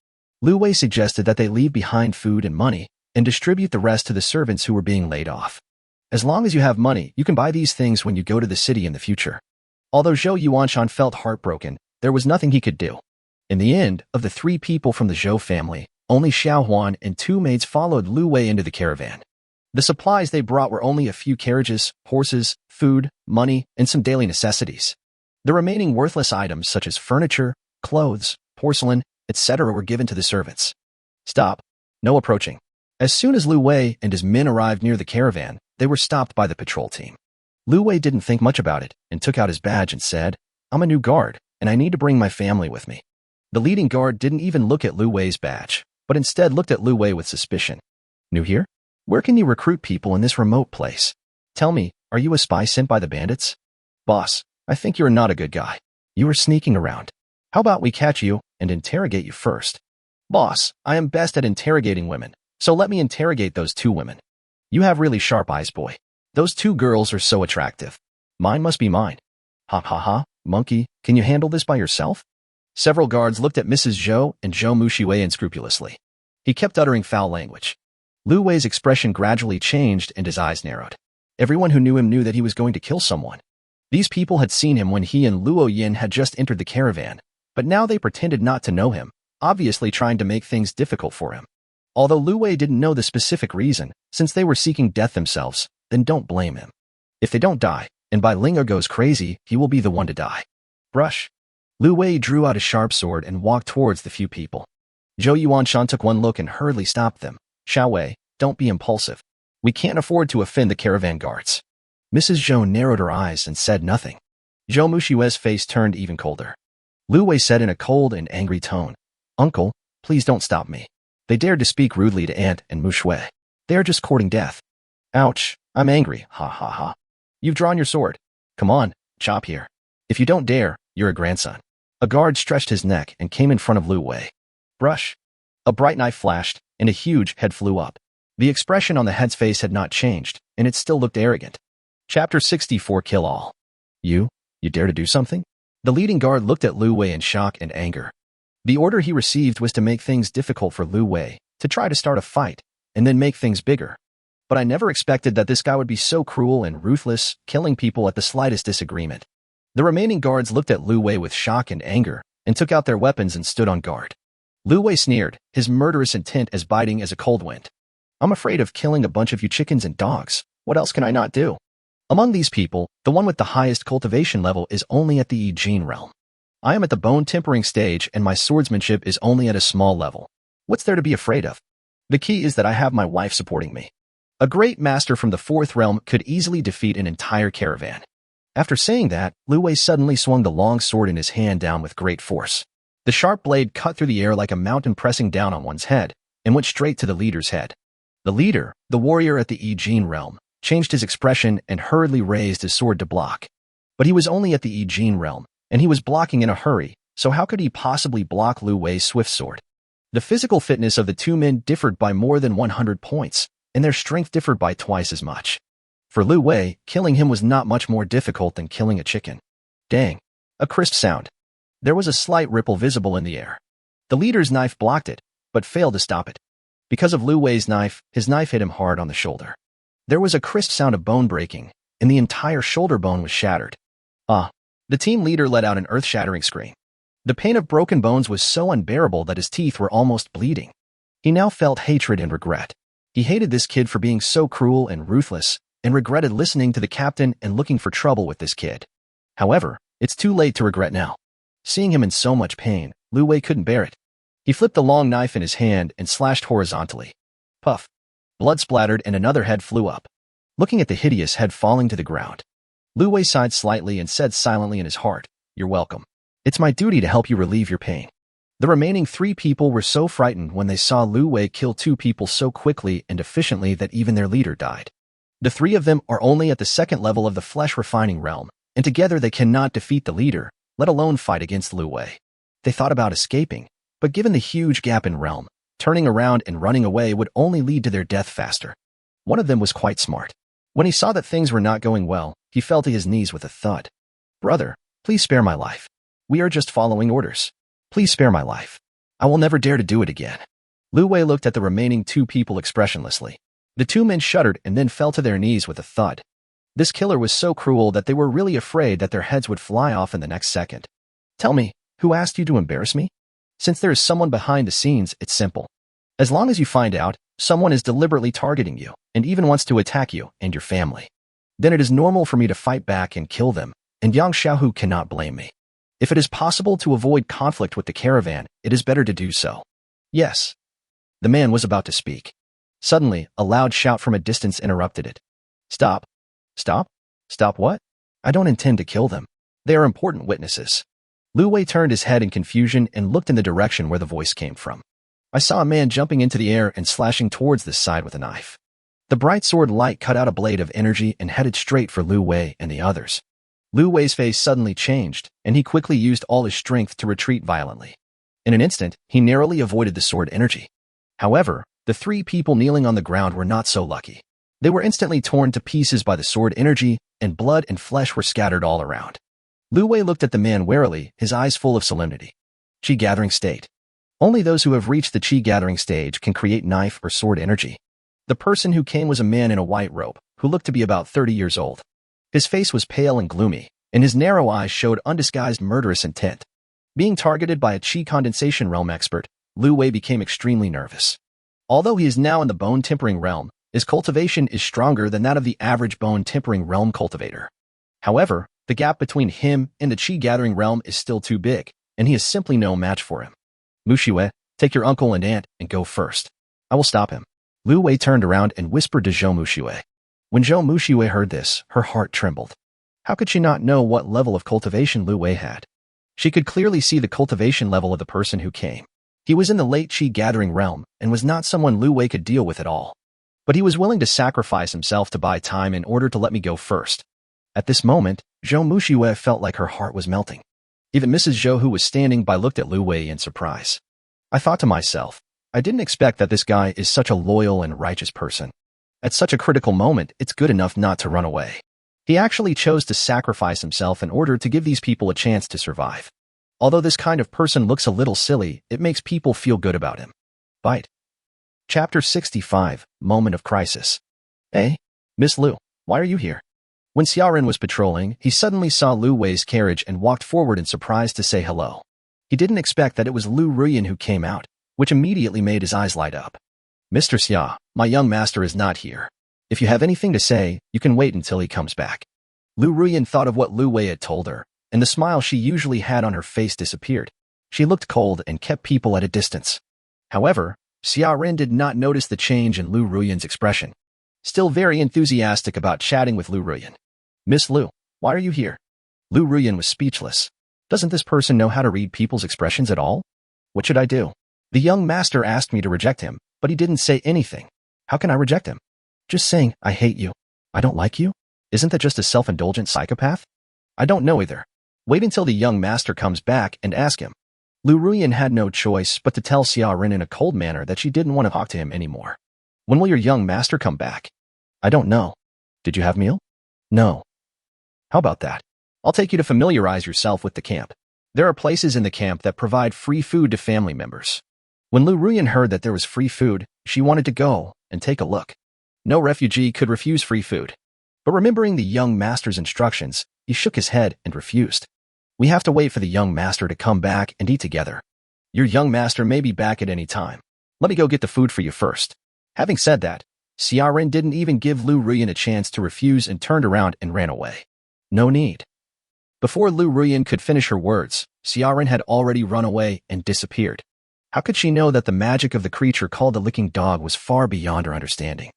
Lu Wei suggested that they leave behind food and money and distribute the rest to the servants who were being laid off. As long as you have money, you can buy these things when you go to the city in the future. Although Zhou Yuanshan felt heartbroken, there was nothing he could do. In the end, of the 3 people from the Zhou family, only Xiao Huan and 2 maids followed Lu Wei into the caravan. The supplies they brought were only a few carriages, horses, food, money, and some daily necessities. The remaining worthless items such as furniture, clothes, porcelain, etc. were given to the servants. Stop. No approaching. As soon as Lu Wei and his men arrived near the caravan, they were stopped by the patrol team. Lu Wei didn't think much about it and took out his badge and said, "I'm a new guard, and I need to bring my family with me." The leading guard didn't even look at Lu Wei's badge, but instead looked at Lu Wei with suspicion. "New here? Where can you recruit people in this remote place? Tell me, are you a spy sent by the bandits?" "Boss, I think you're not a good guy. You are sneaking around. How about we catch you and interrogate you first?" "Boss, I am best at interrogating women, so let me interrogate those 2 women." "You have really sharp eyes, boy. Those 2 girls are so attractive. Mine must be mine." "Ha ha ha, monkey, can you handle this by yourself?" Several guards looked at Mrs. Zhou and Zhou Muxiwei unscrupulously. He kept uttering foul language. Lu Wei's expression gradually changed and his eyes narrowed. Everyone who knew him knew that he was going to kill someone. These people had seen him when he and Luo Yin had just entered the caravan, but now they pretended not to know him, obviously trying to make things difficult for him. Although Lu Wei didn't know the specific reason, since they were seeking death themselves, then don't blame him. If they don't die, and Bai Linga goes crazy, he will be the one to die. Brush. Lu Wei drew out a sharp sword and walked towards the few people. Zhou Yuanshan took one look and hurriedly stopped them. Xiao Wei, don't be impulsive. We can't afford to offend the caravan guards. Mrs. Zhou narrowed her eyes and said nothing. Zhou Mushue's face turned even colder. Lu Wei said in a cold and angry tone, Uncle, please don't stop me. They dared to speak rudely to Aunt and Mushue. They are just courting death. Ouch, I'm angry, ha ha ha. You've drawn your sword. Come on, chop here. If you don't dare, you're a grandson. A guard stretched his neck and came in front of Lu Wei. Brush. A bright knife flashed, and a huge head flew up. The expression on the head's face had not changed, and it still looked arrogant. Chapter 64 Kill All. You dare to do something? The leading guard looked at Lu Wei in shock and anger. The order he received was to make things difficult for Lu Wei, to try to start a fight, and then make things bigger. But I never expected that this guy would be so cruel and ruthless, killing people at the slightest disagreement. The remaining guards looked at Lu Wei with shock and anger, and took out their weapons and stood on guard. Lu Wei sneered, his murderous intent as biting as a cold wind. I'm afraid of killing a bunch of you chickens and dogs. What else can I not do? Among these people, the one with the highest cultivation level is only at the Yi Jin realm. I am at the bone tempering stage and my swordsmanship is only at a small level. What's there to be afraid of? The key is that I have my wife supporting me. A great master from the fourth realm could easily defeat an entire caravan. After saying that, Lu Wei suddenly swung the long sword in his hand down with great force. The sharp blade cut through the air like a mountain pressing down on one's head, and went straight to the leader's head. The leader, the warrior at the Yi Jin realm, changed his expression and hurriedly raised his sword to block. But he was only at the Yi Jin realm, and he was blocking in a hurry, so how could he possibly block Lu Wei's swift sword? The physical fitness of the two men differed by more than 100 points, and their strength differed by twice as much. For Lu Wei, killing him was not much more difficult than killing a chicken. Dang. A crisp sound. There was a slight ripple visible in the air. The leader's knife blocked it, but failed to stop it. Because of Lu Wei's knife, his knife hit him hard on the shoulder. There was a crisp sound of bone breaking, and the entire shoulder bone was shattered. The team leader let out an earth-shattering scream. The pain of broken bones was so unbearable that his teeth were almost bleeding. He now felt hatred and regret. He hated this kid for being so cruel and ruthless, and regretted listening to the captain and looking for trouble with this kid. However, it's too late to regret now. Seeing him in so much pain, Lu Wei couldn't bear it. He flipped the long knife in his hand and slashed horizontally. Puff. Blood splattered and another head flew up. Looking at the hideous head falling to the ground, Lu Wei sighed slightly and said silently in his heart, You're welcome. It's my duty to help you relieve your pain. The remaining 3 people were so frightened when they saw Lu Wei kill 2 people so quickly and efficiently that even their leader died. The 3 of them are only at the second level of the flesh-refining realm, and together they cannot defeat the leader, let alone fight against Lu Wei. They thought about escaping, but given the huge gap in realm, turning around and running away would only lead to their death faster. One of them was quite smart. When he saw that things were not going well, he fell to his knees with a thud. Brother, please spare my life. We are just following orders. Please spare my life. I will never dare to do it again. Lu Wei looked at the remaining 2 people expressionlessly. The 2 men shuddered and then fell to their knees with a thud. This killer was so cruel that they were really afraid that their heads would fly off in the next second. Tell me, who asked you to embarrass me? Since there is someone behind the scenes, it's simple. As long as you find out, someone is deliberately targeting you and even wants to attack you and your family. Then it is normal for me to fight back and kill them, and Yang Xiaohu cannot blame me. If it is possible to avoid conflict with the caravan, it is better to do so. Yes. The man was about to speak. Suddenly, a loud shout from a distance interrupted it. Stop. Stop? Stop what? I don't intend to kill them. They are important witnesses. Lu Wei turned his head in confusion and looked in the direction where the voice came from. I saw a man jumping into the air and slashing towards this side with a knife. The bright sword light cut out a blade of energy and headed straight for Lu Wei and the others. Lu Wei's face suddenly changed, and he quickly used all his strength to retreat violently. In an instant, he narrowly avoided the sword energy. However, the 3 people kneeling on the ground were not so lucky. They were instantly torn to pieces by the sword energy, and blood and flesh were scattered all around. Lu Wei looked at the man warily, his eyes full of solemnity. Qi gathering state. Only those who have reached the Qi gathering stage can create knife or sword energy. The person who came was a man in a white robe, who looked to be about 30 years old. His face was pale and gloomy, and his narrow eyes showed undisguised murderous intent. Being targeted by a Qi condensation realm expert, Lu Wei became extremely nervous. Although he is now in the bone-tempering realm, his cultivation is stronger than that of the average bone-tempering realm cultivator. However, the gap between him and the chi-gathering realm is still too big, and he is simply no match for him. Mushiue, take your uncle and aunt and go first. I will stop him. Lu Wei turned around and whispered to Zhou Mushiue. When Zhou Mushiue heard this, her heart trembled. How could she not know what level of cultivation Lu Wei had? She could clearly see the cultivation level of the person who came. He was in the late chi-gathering realm and was not someone Lu Wei could deal with at all. But he was willing to sacrifice himself to buy time in order to let me go first. At this moment, Zhou Mushiue felt like her heart was melting. Even Mrs. Zhou, who was standing by, looked at Lu Wei in surprise. I thought to myself, I didn't expect that this guy is such a loyal and righteous person. At such a critical moment, it's good enough not to run away. He actually chose to sacrifice himself in order to give these people a chance to survive. Although this kind of person looks a little silly, it makes people feel good about him. Bite. Chapter 65, Moment of Crisis. Hey, Miss Lu, why are you here? When Xiaoren was patrolling, he suddenly saw Lu Wei's carriage and walked forward in surprise to say hello. He didn't expect that it was Lu Ruyan who came out, which immediately made his eyes light up. Mr. Xia, my young master is not here. If you have anything to say, you can wait until he comes back. Lu Ruyan thought of what Lu Wei had told her, and the smile she usually had on her face disappeared. She looked cold and kept people at a distance. However, Xiaoren did not notice the change in Lu Ruyan's expression. Still very enthusiastic about chatting with Lu Ruyan. Miss Lu, why are you here? Lu Ruyan was speechless. Doesn't this person know how to read people's expressions at all? What should I do? The young master asked me to reject him, but he didn't say anything. How can I reject him? Just saying, I hate you. I don't like you? Isn't that just a self-indulgent psychopath? I don't know either. Wait until the young master comes back and ask him. Lu Ruyan had no choice but to tell Xiaoren in a cold manner that she didn't want to talk to him anymore. When will your young master come back? I don't know. Did you have meal? No. How about that? I'll take you to familiarize yourself with the camp. There are places in the camp that provide free food to family members. When Lu Ruyan heard that there was free food, she wanted to go and take a look. No refugee could refuse free food. But remembering the young master's instructions, he shook his head and refused. We have to wait for the young master to come back and eat together. Your young master may be back at any time. Let me go get the food for you first. Having said that, Xiaoren didn't even give Lu Ruyan a chance to refuse and turned around and ran away. No need. Before Lu Ruyan could finish her words, Xiaoren had already run away and disappeared. How could she know that the magic of the creature called the licking dog was far beyond her understanding?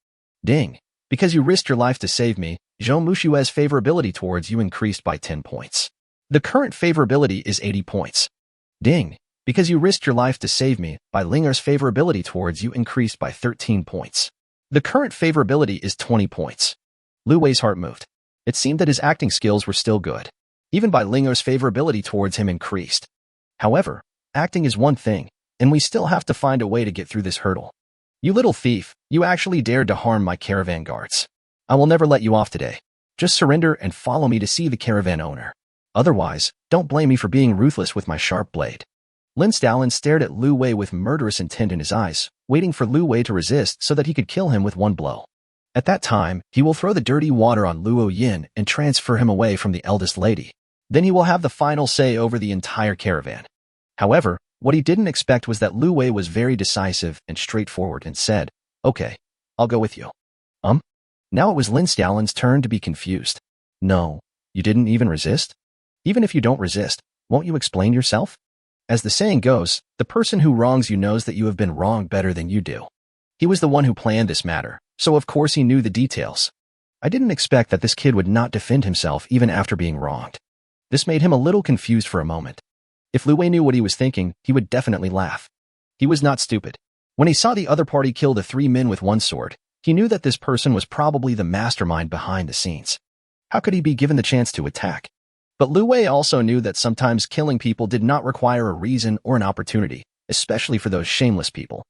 Ding. Because you risked your life to save me, Zhou Mushue's favorability towards you increased by 10 points. The current favorability is 80 points. Ding. Because you risked your life to save me, Bai Linger's favorability towards you increased by 13 points. The current favorability is 20 points. Lu Wei's heart moved. It seemed that his acting skills were still good. Even Bai Linger's favorability towards him increased. However, acting is one thing, and we still have to find a way to get through this hurdle. You little thief, you actually dared to harm my caravan guards. I will never let you off today. Just surrender and follow me to see the caravan owner. Otherwise, don't blame me for being ruthless with my sharp blade. Lin Stalin stared at Lu Wei with murderous intent in his eyes, waiting for Lu Wei to resist so that he could kill him with one blow. At that time, he will throw the dirty water on Luo Yin and transfer him away from the eldest lady. Then he will have the final say over the entire caravan. However, what he didn't expect was that Lu Wei was very decisive and straightforward and said, "Okay, I'll go with you." Now it was Lin Stalin's turn to be confused. No, you didn't even resist? Even if you don't resist, won't you explain yourself? As the saying goes, the person who wrongs you knows that you have been wronged better than you do. He was the one who planned this matter, so of course he knew the details. I didn't expect that this kid would not defend himself even after being wronged. This made him a little confused for a moment. If Lu Wei knew what he was thinking, he would definitely laugh. He was not stupid. When he saw the other party kill the 3 men with one sword, he knew that this person was probably the mastermind behind the scenes. How could he be given the chance to attack? But Lu Wei also knew that sometimes killing people did not require a reason or an opportunity, especially for those shameless people.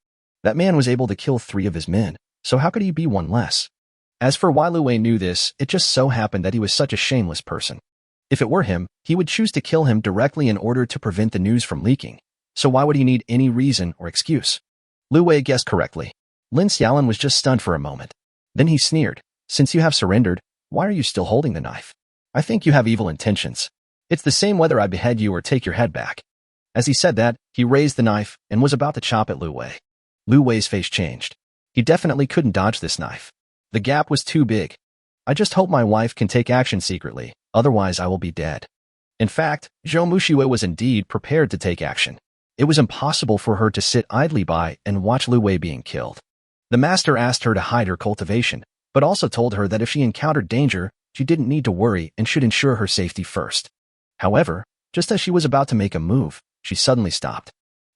That man was able to kill 3 of his men, so how could he be one less? As for why Lu Wei knew this, it just so happened that he was such a shameless person. If it were him, he would choose to kill him directly in order to prevent the news from leaking. So why would he need any reason or excuse? Lu Wei guessed correctly. Lin Xiaolin was just stunned for a moment. Then he sneered. Since you have surrendered, why are you still holding the knife? I think you have evil intentions. It's the same whether I behead you or take your head back. As he said that, he raised the knife and was about to chop at Lu Wei. Lu Wei's face changed. He definitely couldn't dodge this knife. The gap was too big. I just hope my wife can take action secretly, otherwise I will be dead. In fact, Zhou Muxiwei was indeed prepared to take action. It was impossible for her to sit idly by and watch Lu Wei being killed. The master asked her to hide her cultivation, but also told her that if she encountered danger, she didn't need to worry and should ensure her safety first. However, just as she was about to make a move, she suddenly stopped.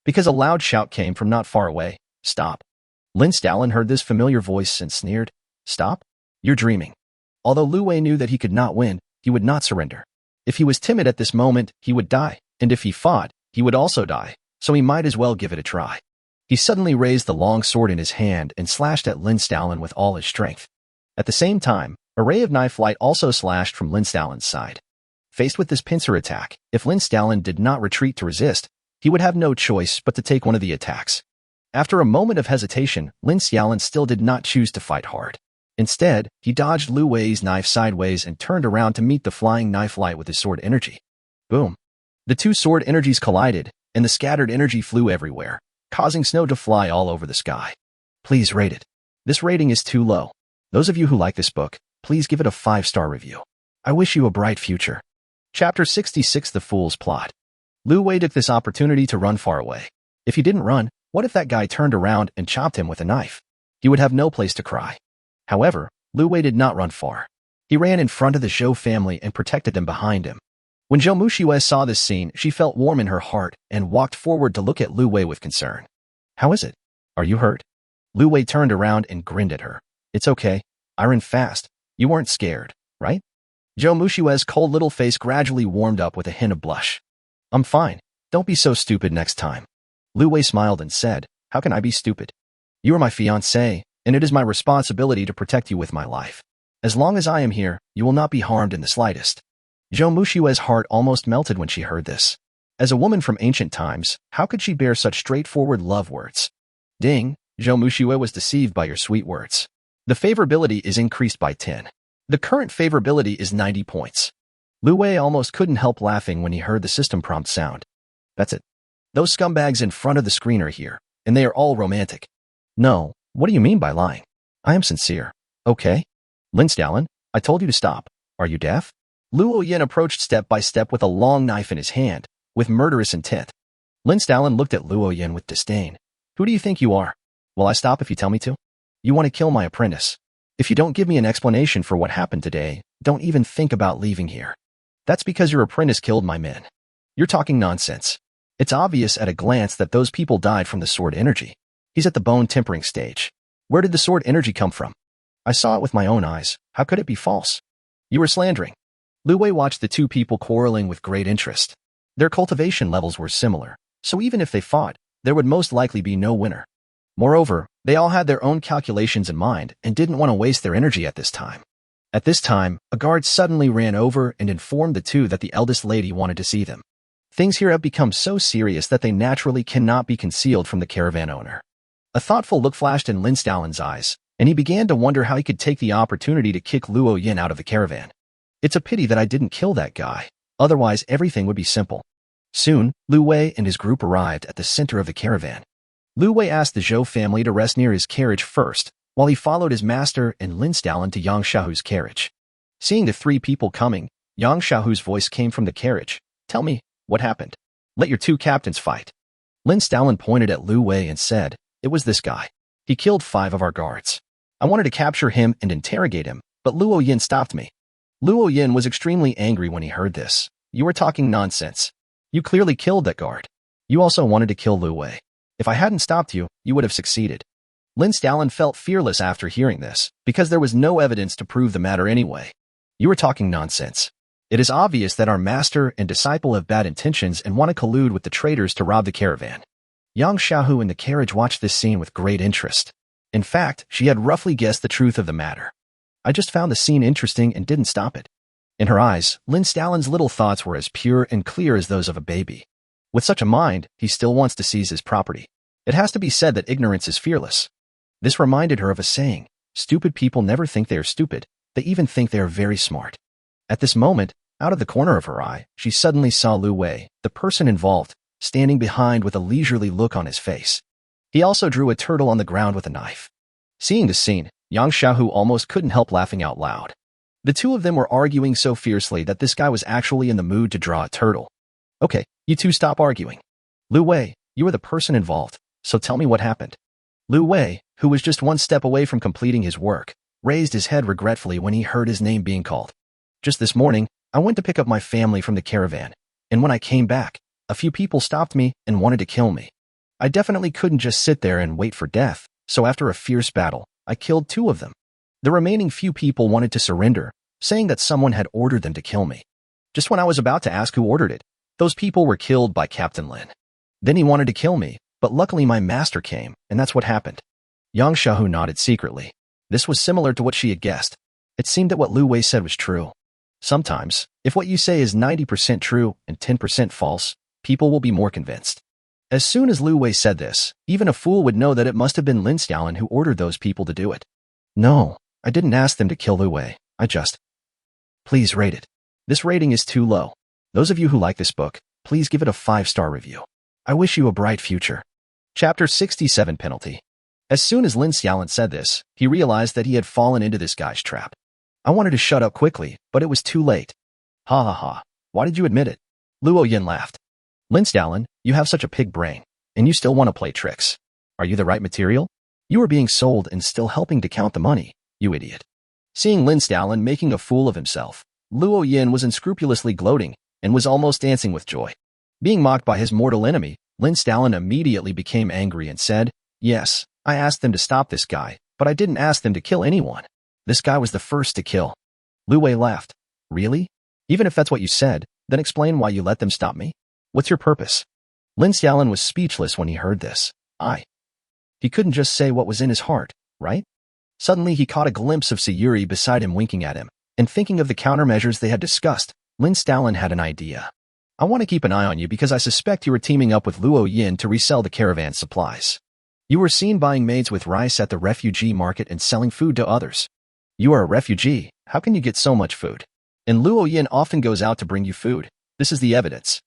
Because a loud shout came from not far away. Stop. Lin Stalin heard this familiar voice and sneered. Stop? You're dreaming. Although Lu Wei knew that he could not win, he would not surrender. If he was timid at this moment, he would die, and if he fought, he would also die, so he might as well give it a try. He suddenly raised the long sword in his hand and slashed at Lin Stalin with all his strength. At the same time, a ray of knife light also slashed from Lin Stalin's side. Faced with this pincer attack, if Lin Stalin did not retreat to resist, he would have no choice but to take one of the attacks. After a moment of hesitation, Lin Stalin still did not choose to fight hard. Instead, he dodged Lu Wei's knife sideways and turned around to meet the flying knife light with his sword energy. Boom. The two sword energies collided, and the scattered energy flew everywhere, causing snow to fly all over the sky. Please rate it. This rating is too low. Those of you who like this book, please give it a 5-star review. I wish you a bright future. Chapter 66: The Fool's Plot. Lu Wei took this opportunity to run far away. If he didn't run, what if that guy turned around and chopped him with a knife? He would have no place to cry. However, Lu Wei did not run far. He ran in front of the Zhou family and protected them behind him. When Zhou Muxiwei saw this scene, she felt warm in her heart and walked forward to look at Lu Wei with concern. How is it? Are you hurt? Lu Wei turned around and grinned at her. It's okay. I ran fast. You weren't scared, right? Zhou Muxiwei's cold little face gradually warmed up with a hint of blush. I'm fine. Don't be so stupid next time. Lu Wei smiled and said, How can I be stupid? You are my fiancé, and it is my responsibility to protect you with my life. As long as I am here, you will not be harmed in the slightest. Zhou Muxiwei's heart almost melted when she heard this. As a woman from ancient times, how could she bear such straightforward love words? Ding, Zhou Muxiwei was deceived by your sweet words. The favorability is increased by 10. The current favorability is 90 points. Lu Wei almost couldn't help laughing when he heard the system prompt sound. That's it. Those scumbags in front of the screen are here, and they are all romantic. No, what do you mean by lying? I am sincere. Okay? Lin Stalin, I told you to stop. Are you deaf? Luo Yin approached step by step with a long knife in his hand, with murderous intent. Lin Stalin looked at Luo Yin with disdain. Who do you think you are? Will I stop if you tell me to? You want to kill my apprentice. If you don't give me an explanation for what happened today, don't even think about leaving here. That's because your apprentice killed my men. You're talking nonsense. It's obvious at a glance that those people died from the sword energy. He's at the bone tempering stage. Where did the sword energy come from? I saw it with my own eyes. How could it be false? You were slandering. Lu Wei watched the two people quarreling with great interest. Their cultivation levels were similar, so even if they fought, there would most likely be no winner. Moreover, they all had their own calculations in mind and didn't want to waste their energy at this time. At this time, a guard suddenly ran over and informed the two that the eldest lady wanted to see them. Things here have become so serious that they naturally cannot be concealed from the caravan owner. A thoughtful look flashed in Lin Stalin's eyes, and he began to wonder how he could take the opportunity to kick Luo Yin out of the caravan. It's a pity that I didn't kill that guy, otherwise everything would be simple. Soon, Lu Wei and his group arrived at the center of the caravan. Lu Wei asked the Zhou family to rest near his carriage first, while he followed his master and Lin Stalin to Yang Shahu's carriage. Seeing the three people coming, Yang Shahu's voice came from the carriage. Tell me, what happened? Let your two captains fight. Lin Stalin pointed at Lu Wei and said, It was this guy. He killed 5 of our guards. I wanted to capture him and interrogate him, but Luo Yin stopped me. Luo Yin was extremely angry when he heard this. You were talking nonsense. You clearly killed that guard. You also wanted to kill Lu Wei. If I hadn't stopped you, you would have succeeded. Lin Stalin felt fearless after hearing this, because there was no evidence to prove the matter anyway. You were talking nonsense. It is obvious that our master and disciple have bad intentions and want to collude with the traitors to rob the caravan. Yang Shahu in the carriage watched this scene with great interest. In fact, she had roughly guessed the truth of the matter. I just found the scene interesting and didn't stop it. In her eyes, Lin Stalin's little thoughts were as pure and clear as those of a baby. With such a mind, he still wants to seize his property. It has to be said that ignorance is fearless. This reminded her of a saying, stupid people never think they are stupid, they even think they are very smart. At this moment, out of the corner of her eye, she suddenly saw Lu Wei, the person involved, standing behind with a leisurely look on his face. He also drew a turtle on the ground with a knife. Seeing the scene, Yang Xiaohu almost couldn't help laughing out loud. The two of them were arguing so fiercely that this guy was actually in the mood to draw a turtle. Okay, you two stop arguing. Lu Wei, you were the person involved, so tell me what happened. Lu Wei, who was just one step away from completing his work, raised his head regretfully when he heard his name being called. Just this morning, I went to pick up my family from the caravan, and when I came back, a few people stopped me and wanted to kill me. I definitely couldn't just sit there and wait for death, so after a fierce battle, I killed 2 of them. The remaining few people wanted to surrender, saying that someone had ordered them to kill me. Just when I was about to ask who ordered it, those people were killed by Captain Lin. Then he wanted to kill me, but luckily my master came, and that's what happened. Yang Xiaohu nodded secretly. This was similar to what she had guessed. It seemed that what Lu Wei said was true. Sometimes, if what you say is 90% true and 10% false, people will be more convinced. As soon as Lu Wei said this, even a fool would know that it must have been Lin Xiaolin who ordered those people to do it. No, I didn't ask them to kill Lu Wei. Please rate it. This rating is too low. Those of you who like this book, please give it a 5-star review. I wish you a bright future. Chapter 67 Penalty. As soon as Lin Xiaolin said this, he realized that he had fallen into this guy's trap. I wanted to shut up quickly, but it was too late. Ha ha ha. Why did you admit it? Luo Yin laughed. Lin Xiaolin, you have such a pig brain, and you still want to play tricks. Are you the right material? You are being sold and still helping to count the money, you idiot. Seeing Lin Xiaolin making a fool of himself, Luo Yin was unscrupulously gloating and was almost dancing with joy. Being mocked by his mortal enemy, Lin Xiaolin immediately became angry and said, Yes, I asked them to stop this guy, but I didn't ask them to kill anyone. This guy was the first to kill. Lu Wei laughed. Really? Even if that's what you said, then explain why you let them stop me. What's your purpose? Lin Xiaolin was speechless when he heard this. He couldn't just say what was in his heart, right? Suddenly he caught a glimpse of Sayuri beside him winking at him, and thinking of the countermeasures they had discussed, Lin Xiaolin had an idea. I want to keep an eye on you because I suspect you were teaming up with Luo Yin to resell the caravan supplies. You were seen buying maids with rice at the refugee market and selling food to others. You are a refugee, how can you get so much food? And Luo Yin often goes out to bring you food. This is the evidence.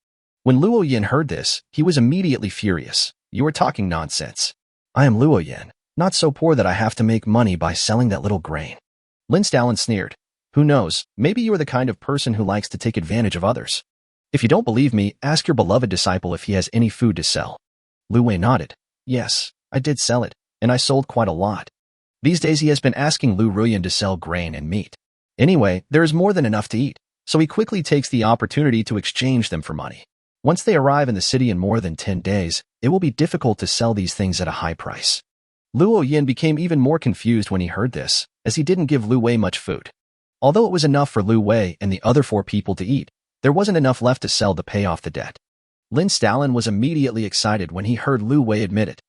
When Luo Yin heard this, he was immediately furious. You are talking nonsense. I am Luo Yin, not so poor that I have to make money by selling that little grain. Lin Xiaolin sneered. Who knows, maybe you are the kind of person who likes to take advantage of others. If you don't believe me, ask your beloved disciple if he has any food to sell. Lu Wei nodded. Yes, I did sell it, and I sold quite a lot. These days he has been asking Lu Ruyan to sell grain and meat. Anyway, there is more than enough to eat, so he quickly takes the opportunity to exchange them for money. Once they arrive in the city in more than 10 days, it will be difficult to sell these things at a high price. Luo Yin became even more confused when he heard this, as he didn't give Lu Wei much food. Although it was enough for Lu Wei and the other 4 people to eat, there wasn't enough left to sell to pay off the debt. Lin Xiaolin was immediately excited when he heard Lu Wei admit it.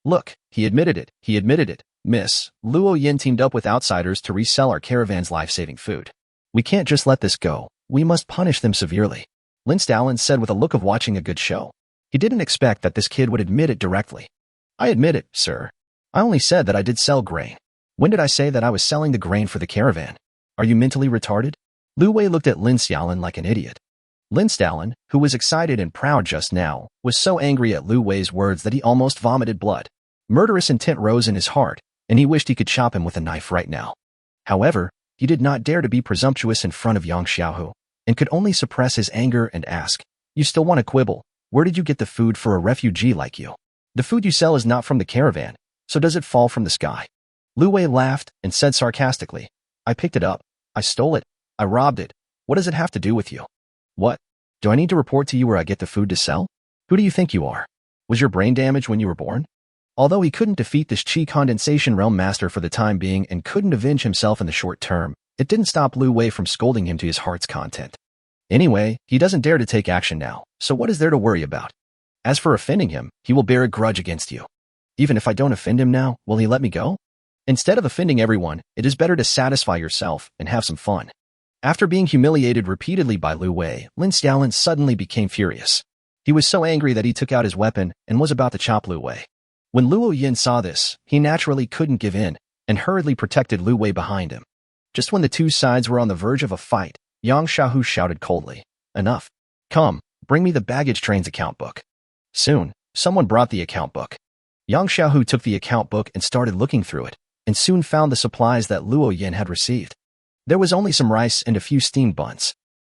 Look, he admitted it, Miss. Luo Yin teamed up with outsiders to resell our caravan's life-saving food. We can't just let this go. We must punish them severely. Lin Xiaolin said with a look of watching a good show. He didn't expect that this kid would admit it directly. I admit it, sir. I only said that I did sell grain. When did I say that I was selling the grain for the caravan? Are you mentally retarded? Lu Wei looked at Lin Xiaolin like an idiot. Lin Xiaolin, who was excited and proud just now, was so angry at Lu Wei's words that he almost vomited blood. Murderous intent rose in his heart, and he wished he could chop him with a knife right now. However, he did not dare to be presumptuous in front of Yang Xiaohu, and could only suppress his anger and ask, You still want to quibble? Where did you get the food for a refugee like you? The food you sell is not from the caravan, so does it fall from the sky? Lu Wei laughed and said sarcastically, I picked it up. I stole it. I robbed it. What does it have to do with you? What? Do I need to report to you where I get the food to sell? Who do you think you are? Was your brain damaged when you were born? Although he couldn't defeat this Qi Condensation Realm Master for the time being and couldn't avenge himself in the short term, it didn't stop Lu Wei from scolding him to his heart's content. Anyway, he doesn't dare to take action now, so what is there to worry about? As for offending him, he will bear a grudge against you. Even if I don't offend him now, will he let me go? Instead of offending everyone, it is better to satisfy yourself and have some fun. After being humiliated repeatedly by Lu Wei, Lin Xiaolin suddenly became furious. He was so angry that he took out his weapon and was about to chop Lu Wei. When Luo Yin saw this, he naturally couldn't give in and hurriedly protected Lu Wei behind him. Just when the two sides were on the verge of a fight, Yang Xiaohu shouted coldly, Enough. Come, bring me the baggage train's account book. Soon, someone brought the account book. Yang Xiaohu took the account book and started looking through it, and soon found the supplies that Luo Yin had received. There was only some rice and a few steamed buns.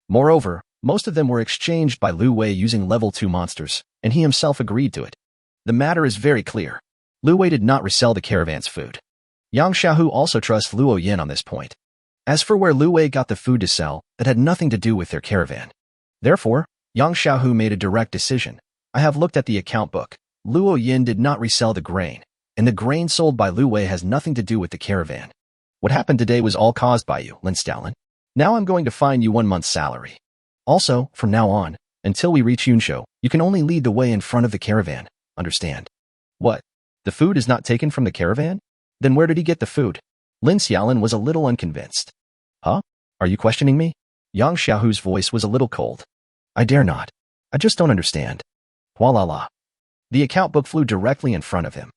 Moreover, most of them were exchanged by Lu Wei using level 2 monsters, and he himself agreed to it. The matter is very clear. Lu Wei did not resell the caravan's food. Yang Xiaohu also trusts Luo Yin on this point. As for where Lu Wei got the food to sell, that had nothing to do with their caravan. Therefore, Yang Xiaohu made a direct decision. I have looked at the account book. Luo Yin did not resell the grain, and the grain sold by Lu Wei has nothing to do with the caravan. What happened today was all caused by you, Lin Stalin. Now I'm going to fine you 1 month's salary. Also, from now on, until we reach Yunshou, you can only lead the way in front of the caravan, understand? What? The food is not taken from the caravan? Then where did he get the food? Lin Xiaolin was a little unconvinced. Huh? Are you questioning me? Yang Xiaohu's voice was a little cold. I dare not. I just don't understand. Hualala. The account book flew directly in front of him.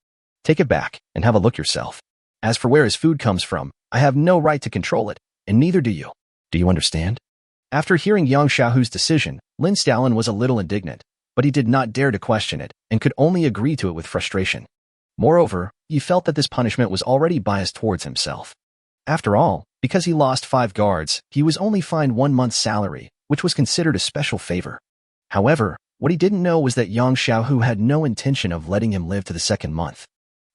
Take it back and have a look yourself. As for where his food comes from, I have no right to control it, and neither do you. Do you understand? After hearing Yang Xiaohu's decision, Lin Stalin was a little indignant, but he did not dare to question it and could only agree to it with frustration. Moreover, he felt that this punishment was already biased towards himself. After all, because he lost 5 guards, he was only fined 1 month's salary, which was considered a special favor. However, what he didn't know was that Yang Xiaohu had no intention of letting him live to the 2nd month.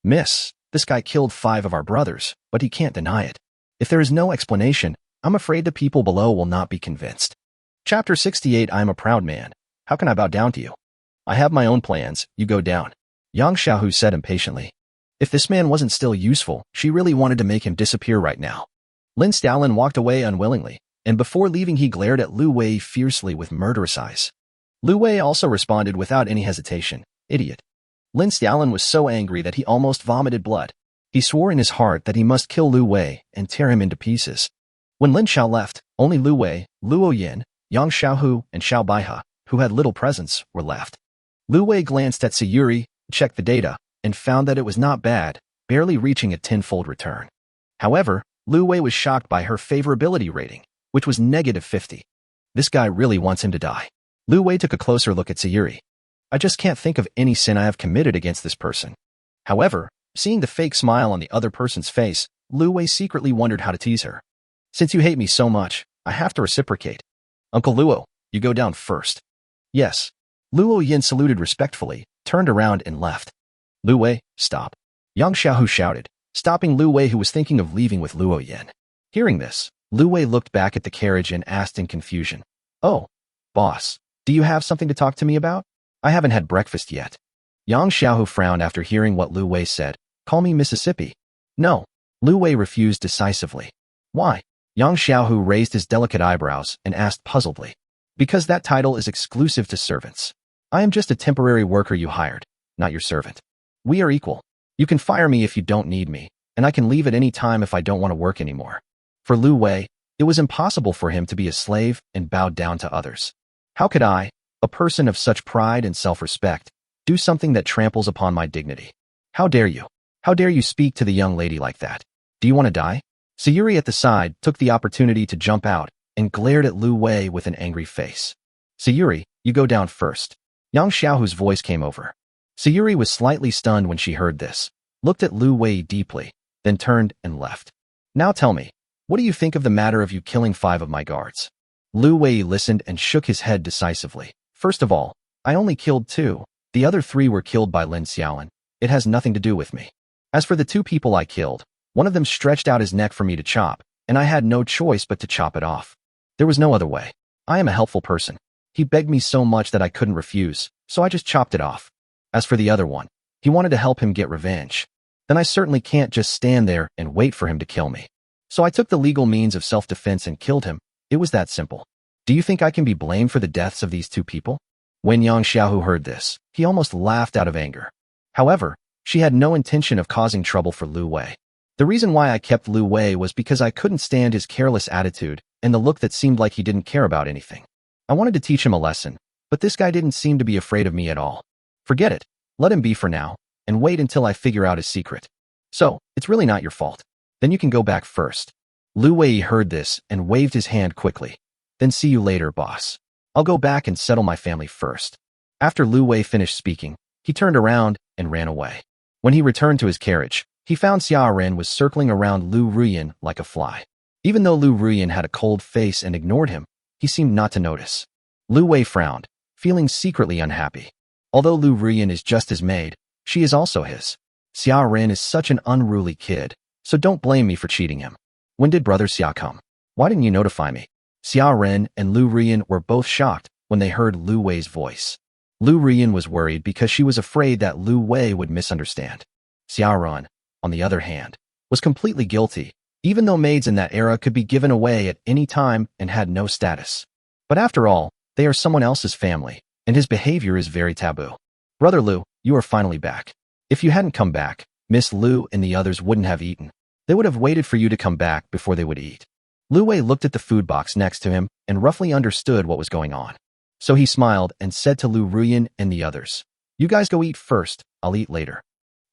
Miss, this guy killed 5 of our brothers, but he can't deny it. If there is no explanation, I'm afraid the people below will not be convinced. Chapter 68. I am a proud man. How can I bow down to you? I have my own plans, you go down. Yang Xiaohu said impatiently. If this man wasn't still useful, she really wanted to make him disappear right now. Lin Stalin walked away unwillingly, and before leaving he glared at Lu Wei fiercely with murderous eyes. Lu Wei also responded without any hesitation. Idiot. Lin Stalin was so angry that he almost vomited blood. He swore in his heart that he must kill Lu Wei and tear him into pieces. When Lin Xiao left, only Lu Wei, Luo Yin, Yang Xiaohu, and Xiao Baihe, who had little presence, were left. Lu Wei glanced at Sayuri, checked the data, and found that it was not bad, barely reaching a tenfold return. However, Lu Wei was shocked by her favorability rating, which was -50. This guy really wants him to die. Lu Wei took a closer look at Sayuri. I just can't think of any sin I have committed against this person. However, seeing the fake smile on the other person's face, Lu Wei secretly wondered how to tease her. Since you hate me so much, I have to reciprocate. Uncle Luo, you go down first. Yes. Luo Yin saluted respectfully, turned around and left. Lu Wei, stop. Yang Xiaohu shouted, stopping Lu Wei who was thinking of leaving with Luo Yin. Hearing this, Lu Wei looked back at the carriage and asked in confusion. Oh, boss, do you have something to talk to me about? I haven't had breakfast yet. Yang Xiaohu frowned after hearing what Lu Wei said. Call me Mississippi. No. Lu Wei refused decisively. Why? Yang Xiaohu raised his delicate eyebrows and asked puzzledly. Because that title is exclusive to servants. I am just a temporary worker you hired, not your servant. We are equal. You can fire me if you don't need me, and I can leave at any time if I don't want to work anymore. For Lu Wei, it was impossible for him to be a slave and bow down to others. How could I, a person of such pride and self-respect, do something that tramples upon my dignity? How dare you? How dare you speak to the young lady like that? Do you want to die? Sayuri at the side took the opportunity to jump out and glared at Lu Wei with an angry face. Sayuri, you go down first. Yang Xiaohu's voice came over. Sayuri was slightly stunned when she heard this, looked at Lu Wei deeply, then turned and left. Now tell me, what do you think of the matter of you killing 5 of my guards? Lu Wei listened and shook his head decisively. First of all, I only killed 2. The other 3 were killed by Lin Xiaolin. It has nothing to do with me. As for the 2 people I killed, one of them stretched out his neck for me to chop, and I had no choice but to chop it off. There was no other way. I am a helpful person. He begged me so much that I couldn't refuse, so I just chopped it off. As for the other one, he wanted to help him get revenge. Then I certainly can't just stand there and wait for him to kill me. So I took the legal means of self-defense and killed him. It was that simple. Do you think I can be blamed for the deaths of these 2 people? When Yang Xiaohu heard this, he almost laughed out of anger. However, she had no intention of causing trouble for Lu Wei. The reason why I kept Lu Wei was because I couldn't stand his careless attitude and the look that seemed like he didn't care about anything. I wanted to teach him a lesson, but this guy didn't seem to be afraid of me at all. Forget it. Let him be for now, and wait until I figure out his secret. So, it's really not your fault. Then you can go back first. Lu Wei heard this and waved his hand quickly. Then see you later, boss. I'll go back and settle my family first. After Lu Wei finished speaking, he turned around and ran away. When he returned to his carriage, he found Xia Ren was circling around Lu Ruyan like a fly. Even though Lu Ruyan had a cold face and ignored him, he seemed not to notice. Lu Wei frowned, feeling secretly unhappy. Although Lu Ruyan is just his maid, she is also his. Xia Ren is such an unruly kid, so don't blame me for cheating him. When did Brother Xia come? Why didn't you notify me? Xia Ren and Lu Ruyan were both shocked when they heard Lu Wei's voice. Lu Ruyan was worried because she was afraid that Lu Wei would misunderstand. Xia Ren, on the other hand, was completely guilty, even though maids in that era could be given away at any time and had no status. But after all, they are someone else's family, and his behavior is very taboo. Brother Lu, you are finally back. If you hadn't come back, Miss Lu and the others wouldn't have eaten. They would have waited for you to come back before they would eat. Lu Wei looked at the food box next to him and roughly understood what was going on. So he smiled and said to Lu Ruyan and the others, "You guys go eat first, I'll eat later."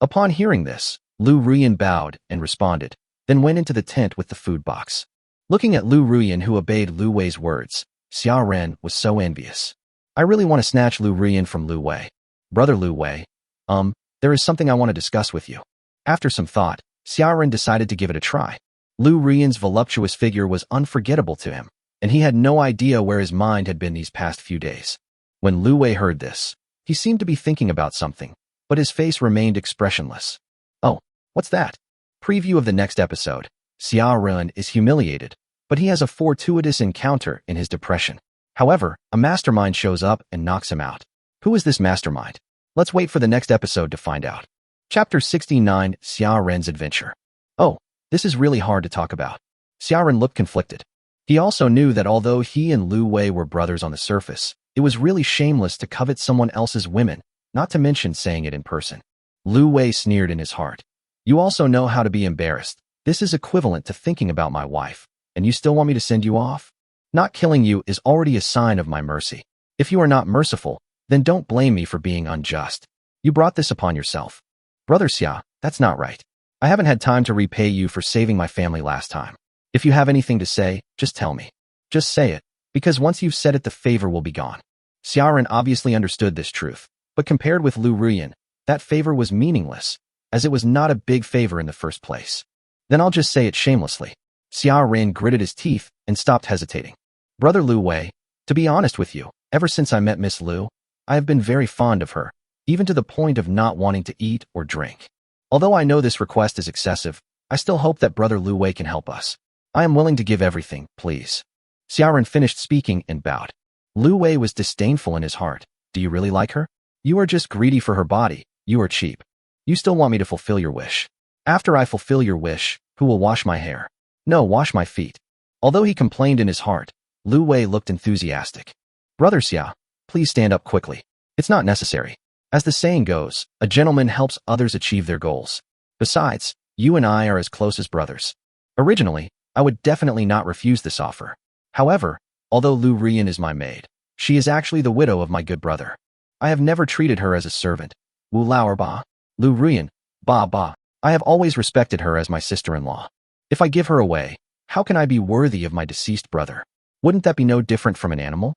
Upon hearing this, Lu Ruyan bowed and responded, then went into the tent with the food box. Looking at Lu Ruyan, who obeyed Lu Wei's words, Xia Ren was so envious. I really want to snatch Lu Ruyan from Lu Wei. Brother Lu Wei, there is something I want to discuss with you. After some thought, Xia Ren decided to give it a try. Lu Ruyan's voluptuous figure was unforgettable to him, and he had no idea where his mind had been these past few days. When Lu Wei heard this, he seemed to be thinking about something, but his face remained expressionless. Oh, what's that? Preview of the next episode. Xia Ren is humiliated, but he has a fortuitous encounter in his depression. However, a mastermind shows up and knocks him out. Who is this mastermind? Let's wait for the next episode to find out. Chapter 69, Xia Ren's Adventure. Oh, this is really hard to talk about. Xia Ren looked conflicted. He also knew that although he and Lu Wei were brothers on the surface, it was really shameless to covet someone else's women, not to mention saying it in person. Lu Wei sneered in his heart. You also know how to be embarrassed. This is equivalent to thinking about my wife, and you still want me to send you off? Not killing you is already a sign of my mercy. If you are not merciful, then don't blame me for being unjust. You brought this upon yourself. Brother Xia, that's not right. I haven't had time to repay you for saving my family last time. If you have anything to say, just tell me. Just say it, because once you've said it, the favor will be gone. Xia Ren obviously understood this truth, but compared with Lu Ruyan, that favor was meaningless, as it was not a big favor in the first place. Then I'll just say it shamelessly. Xia Ren gritted his teeth and stopped hesitating. Brother Lu Wei, to be honest with you, ever since I met Miss Lu, I have been very fond of her, even to the point of not wanting to eat or drink. Although I know this request is excessive, I still hope that Brother Lu Wei can help us. I am willing to give everything, please. Xia Ren finished speaking and bowed. Lu Wei was disdainful in his heart. Do you really like her? You are just greedy for her body. You are cheap. You still want me to fulfill your wish. After I fulfill your wish, who will wash my hair? No, wash my feet. Although he complained in his heart, Lu Wei looked enthusiastic. Brother Xia, please stand up quickly. It's not necessary. As the saying goes, a gentleman helps others achieve their goals. Besides, you and I are as close as brothers. Originally, I would definitely not refuse this offer. However, although Lu Ruyan is my maid, she is actually the widow of my good brother. I have never treated her as a servant. Wu Lao or Ba? Lu Ruyan, Ba. I have always respected her as my sister-in-law. If I give her away, how can I be worthy of my deceased brother? Wouldn't that be no different from an animal?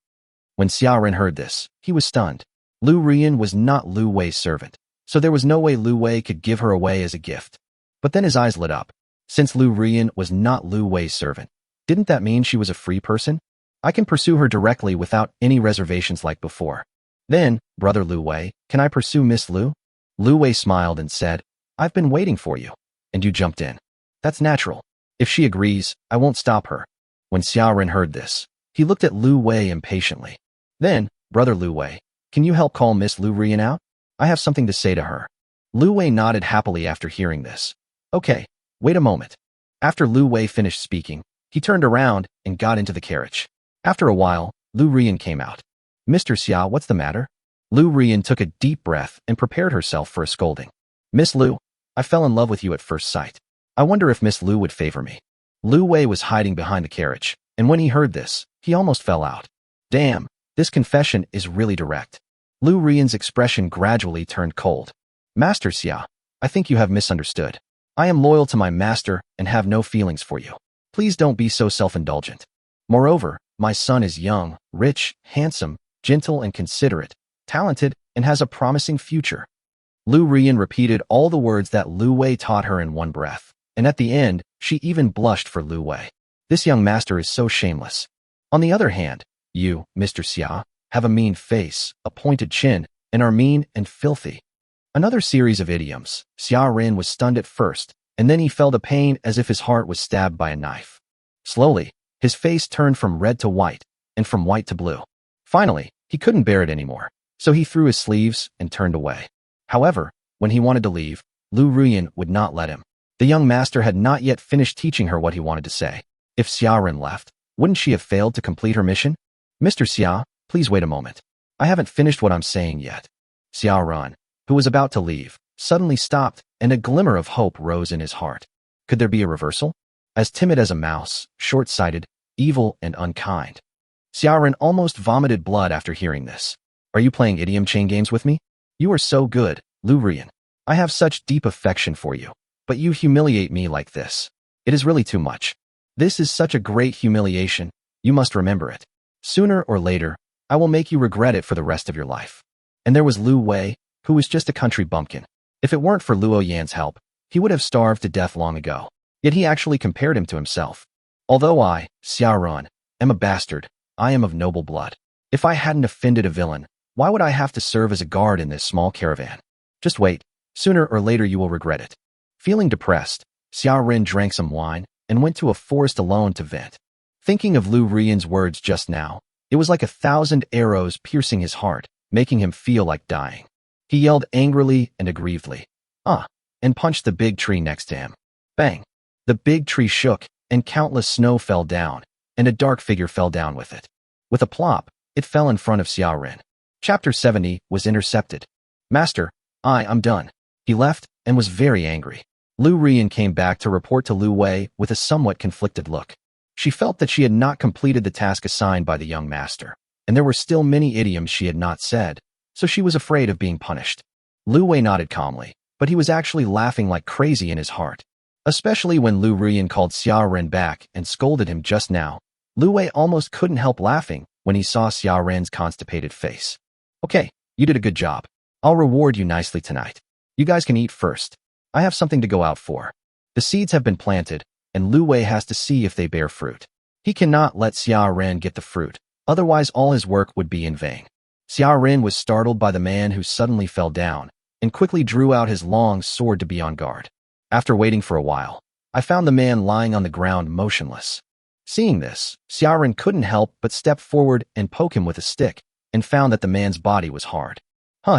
When Xia Ren heard this, he was stunned. Lu Ruyan was not Lu Wei's servant, so there was no way Lu Wei could give her away as a gift. But then his eyes lit up. Since Lu Ruyan was not Lu Wei's servant, didn't that mean she was a free person? I can pursue her directly without any reservations like before. Then, Brother Lu Wei, can I pursue Miss Lu? Lu Wei smiled and said, I've been waiting for you. And you jumped in. That's natural. If she agrees, I won't stop her. When Xia Ren heard this, he looked at Lu Wei impatiently. Then, Brother Lu Wei, can you help call Miss Lu Ruyan out? I have something to say to her. Lu Wei nodded happily after hearing this. Okay, wait a moment. After Lu Wei finished speaking, he turned around and got into the carriage. After a while, Lu Ruyan came out. Mr. Xia, what's the matter? Lu Ruyan took a deep breath and prepared herself for a scolding. Miss Lu, I fell in love with you at first sight. I wonder if Miss Lu would favor me. Lu Wei was hiding behind the carriage, and when he heard this, he almost fell out. Damn, this confession is really direct. Lu Ruyan's expression gradually turned cold. Master Xia, I think you have misunderstood. I am loyal to my master and have no feelings for you. Please don't be so self-indulgent. Moreover, my son is young, rich, handsome, gentle and considerate, talented, and has a promising future. Lu Rian repeated all the words that Lu Wei taught her in one breath, and at the end, she even blushed for Lu Wei. This young master is so shameless. On the other hand, you, Mr. Xia, have a mean face, a pointed chin, and are mean and filthy. Another series of idioms. Xia Ren was stunned at first, and then he felt a pain as if his heart was stabbed by a knife. Slowly, his face turned from red to white, and from white to blue. Finally, he couldn't bear it anymore, so he threw his sleeves and turned away. However, when he wanted to leave, Lu Ruyan would not let him. The young master had not yet finished teaching her what he wanted to say. If Xia Ren left, wouldn't she have failed to complete her mission? Mr. Xia, please wait a moment. I haven't finished what I'm saying yet. Xia Ren, who was about to leave, suddenly stopped, and a glimmer of hope rose in his heart. Could there be a reversal? As timid as a mouse, short-sighted, evil, and unkind. Xia Ren almost vomited blood after hearing this. Are you playing idiom chain games with me? You are so good, Lu Rian. I have such deep affection for you, but you humiliate me like this. It is really too much. This is such a great humiliation. You must remember it. Sooner or later, I will make you regret it for the rest of your life. And there was Lu Wei, who was just a country bumpkin. If it weren't for Luo Yan's help, he would have starved to death long ago. Yet he actually compared him to himself. Although I, Xia Ren, am a bastard, I am of noble blood. If I hadn't offended a villain, why would I have to serve as a guard in this small caravan? Just wait. Sooner or later you will regret it. Feeling depressed, Xia Ren drank some wine and went to a forest alone to vent. Thinking of Lu Rian's words just now, it was like 1,000 arrows piercing his heart, making him feel like dying. He yelled angrily and aggrievedly, and punched the big tree next to him. Bang! The big tree shook, and countless snow fell down, and a dark figure fell down with it. With a plop, it fell in front of Xia Ren. Chapter 70 was intercepted. Master, I'm done. He left and was very angry. Lu Rian came back to report to Lu Wei with a somewhat conflicted look. She felt that she had not completed the task assigned by the young master, and there were still many idioms she had not said, so she was afraid of being punished. Lu Wei nodded calmly, but he was actually laughing like crazy in his heart. Especially when Lu Rian called Xia Ren back and scolded him just now, Lu Wei almost couldn't help laughing when he saw Xia Ren's constipated face. Okay, you did a good job. I'll reward you nicely tonight. You guys can eat first. I have something to go out for. The seeds have been planted, and Lu Wei has to see if they bear fruit. He cannot let Xia Ren get the fruit, otherwise all his work would be in vain. Xia Ren was startled by the man who suddenly fell down, and quickly drew out his long sword to be on guard. After waiting for a while, I found the man lying on the ground motionless. Seeing this, Xia Ren couldn't help but step forward and poke him with a stick, and found that the man's body was hard.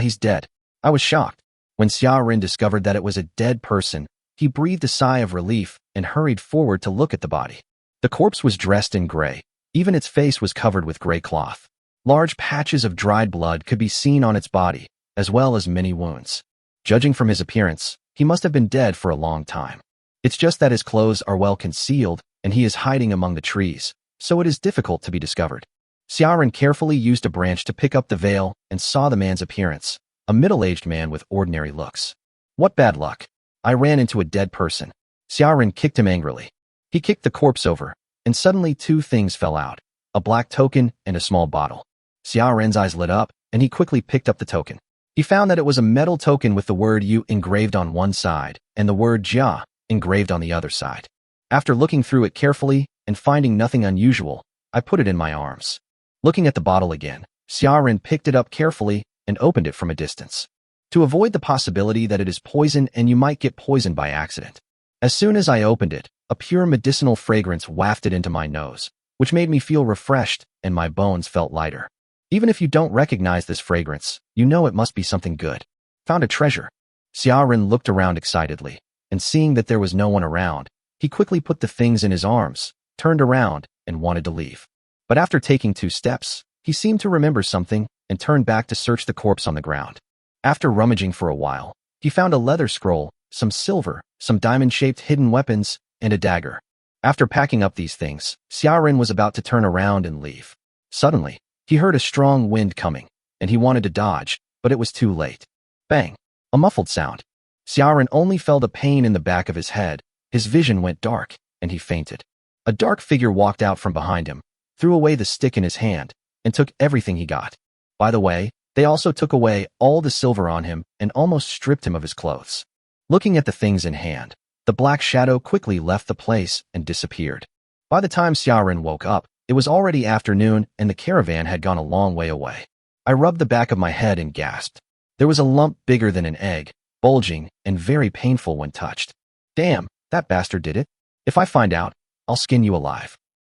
He's dead. I was shocked. When Xia Ren discovered that it was a dead person, he breathed a sigh of relief and hurried forward to look at the body. The corpse was dressed in gray. Even its face was covered with gray cloth. Large patches of dried blood could be seen on its body, as well as many wounds. Judging from his appearance, he must have been dead for a long time. It's just that his clothes are well concealed, and he is hiding among the trees, so it is difficult to be discovered. Xia Ren carefully used a branch to pick up the veil and saw the man's appearance, a middle-aged man with ordinary looks. What bad luck. I ran into a dead person. Xia Ren kicked him angrily. He kicked the corpse over, and suddenly two things fell out, a black token and a small bottle. Xia Ren's eyes lit up, and he quickly picked up the token. He found that it was a metal token with the word Yu engraved on one side and the word Jia engraved on the other side. After looking through it carefully and finding nothing unusual, I put it in my arms. Looking at the bottle again, Xia Ren picked it up carefully and opened it from a distance. To avoid the possibility that it is poison and you might get poisoned by accident. As soon as I opened it, a pure medicinal fragrance wafted into my nose, which made me feel refreshed and my bones felt lighter. Even if you don't recognize this fragrance, you know it must be something good. Found a treasure. Xia Ren looked around excitedly, and seeing that there was no one around, he quickly put the things in his arms, turned around, and wanted to leave. But after taking 2 steps, he seemed to remember something and turned back to search the corpse on the ground. After rummaging for a while, he found a leather scroll, some silver, some diamond-shaped hidden weapons, and a dagger. After packing up these things, Xia Ren was about to turn around and leave. Suddenly, he heard a strong wind coming, and he wanted to dodge, but it was too late. Bang! A muffled sound. Xia Ren only felt a pain in the back of his head, his vision went dark, and he fainted. A dark figure walked out from behind him, threw away the stick in his hand, and took everything he got. By the way, They also took away all the silver on him and almost stripped him of his clothes. Looking at the things in hand, the black shadow quickly left the place and disappeared. By the time Xiaoren woke up, it was already afternoon and the caravan had gone a long way away. I rubbed the back of my head and gasped. There was a lump bigger than an egg, bulging and very painful when touched. Damn, that bastard did it. If I find out, I'll skin you alive.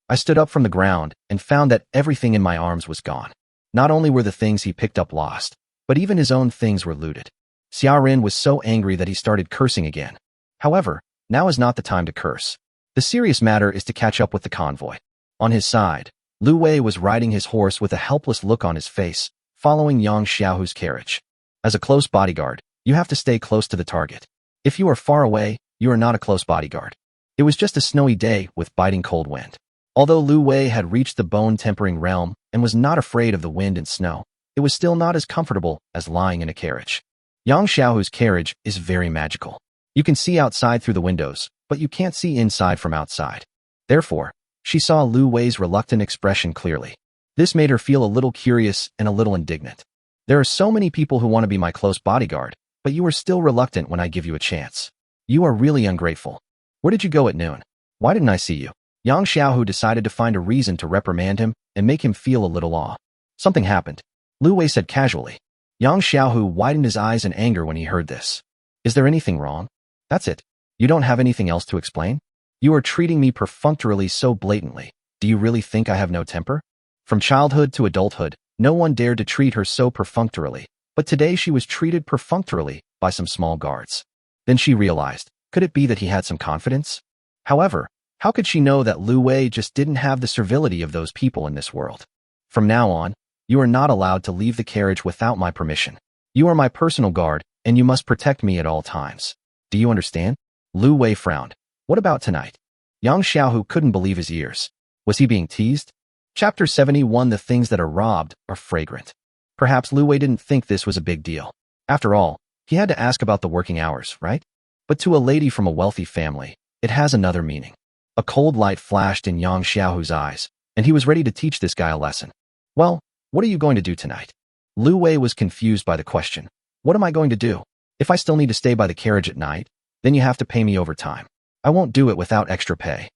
I stood up from the ground and found that everything in my arms was gone. Not only were the things he picked up lost, but even his own things were looted. Xiaoren was so angry that he started cursing again. However, now is not the time to curse. The serious matter is to catch up with the convoy. On his side, Lu Wei was riding his horse with a helpless look on his face, following Yang Xiaohu's carriage. As a close bodyguard, you have to stay close to the target. If you are far away, you are not a close bodyguard. It was just a snowy day with biting cold wind. Although Lu Wei had reached the bone-tempering realm and was not afraid of the wind and snow, it was still not as comfortable as lying in a carriage. Yang Xiaohu's carriage is very magical. You can see outside through the windows, but you can't see inside from outside. Therefore, she saw Lu Wei's reluctant expression clearly. This made her feel a little curious and a little indignant. There are so many people who want to be my close bodyguard, but you are still reluctant when I give you a chance. You are really ungrateful. Where did you go at noon? Why didn't I see you? Yang Xiaohu decided to find a reason to reprimand him and make him feel a little awe. Something happened. Lu Wei said casually. Yang Xiaohu widened his eyes in anger when he heard this. Is there anything wrong? That's it. You don't have anything else to explain? You are treating me perfunctorily so blatantly. Do you really think I have no temper? From childhood to adulthood, no one dared to treat her so perfunctorily, but today she was treated perfunctorily by some small guards. Then she realized, could it be that he had some confidence? However, how could she know that Lu Wei just didn't have the servility of those people in this world? From now on, you are not allowed to leave the carriage without my permission. You are my personal guard, and you must protect me at all times. Do you understand? Lu Wei frowned. What about tonight? Yang Xiaohu couldn't believe his ears. Was he being teased? Chapter 71. The things that are robbed are fragrant. Perhaps Lu Wei didn't think this was a big deal. After all, he had to ask about the working hours, right? But to a lady from a wealthy family, it has another meaning. A cold light flashed in Yang Xiaohu's eyes, and he was ready to teach this guy a lesson. Well, what are you going to do tonight? Lu Wei was confused by the question. What am I going to do? If I still need to stay by the carriage at night, then you have to pay me overtime. I won't do it without extra pay.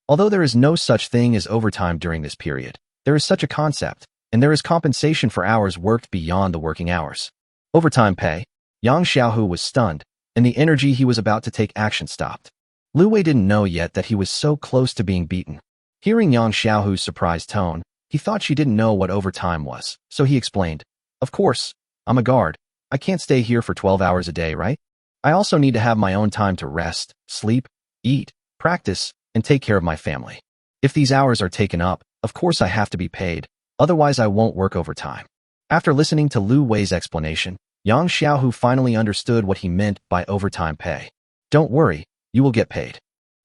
Although there is no such thing as overtime during this period, there is such a concept, and there is compensation for hours worked beyond the working hours. Overtime pay? Yang Xiaohu was stunned, and the energy he was about to take action stopped. Lu Wei didn't know yet that he was so close to being beaten. Hearing Yang Xiaohu's surprised tone, he thought she didn't know what overtime was, so he explained, Of course, I'm a guard. I can't stay here for 12 hours a day, right? I also need to have my own time to rest, sleep, eat, practice, and take care of my family. If these hours are taken up, of course I have to be paid, otherwise I won't work overtime. After listening to Lu Wei's explanation, Yang Xiaohu finally understood what he meant by overtime pay. Don't worry, you will get paid.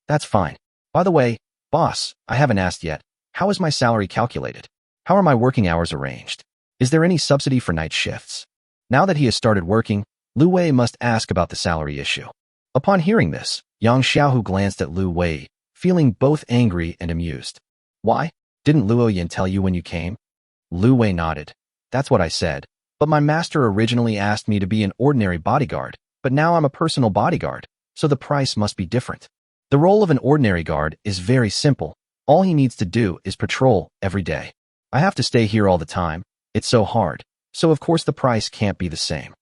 That's fine. By the way, boss, I haven't asked yet, how is my salary calculated? How are my working hours arranged? Is there any subsidy for night shifts? Now that he has started working, Lu Wei must ask about the salary issue. Upon hearing this, Yang Xiaohu glanced at Lu Wei, feeling both angry and amused. Why? Didn't Luo Yin tell you when you came? Lu Wei nodded. That's what I said. But my master originally asked me to be an ordinary bodyguard, but now I'm a personal bodyguard, so the price must be different. The role of an ordinary guard is very simple. All he needs to do is patrol every day. I have to stay here all the time. It's so hard. So of course the price can't be the same.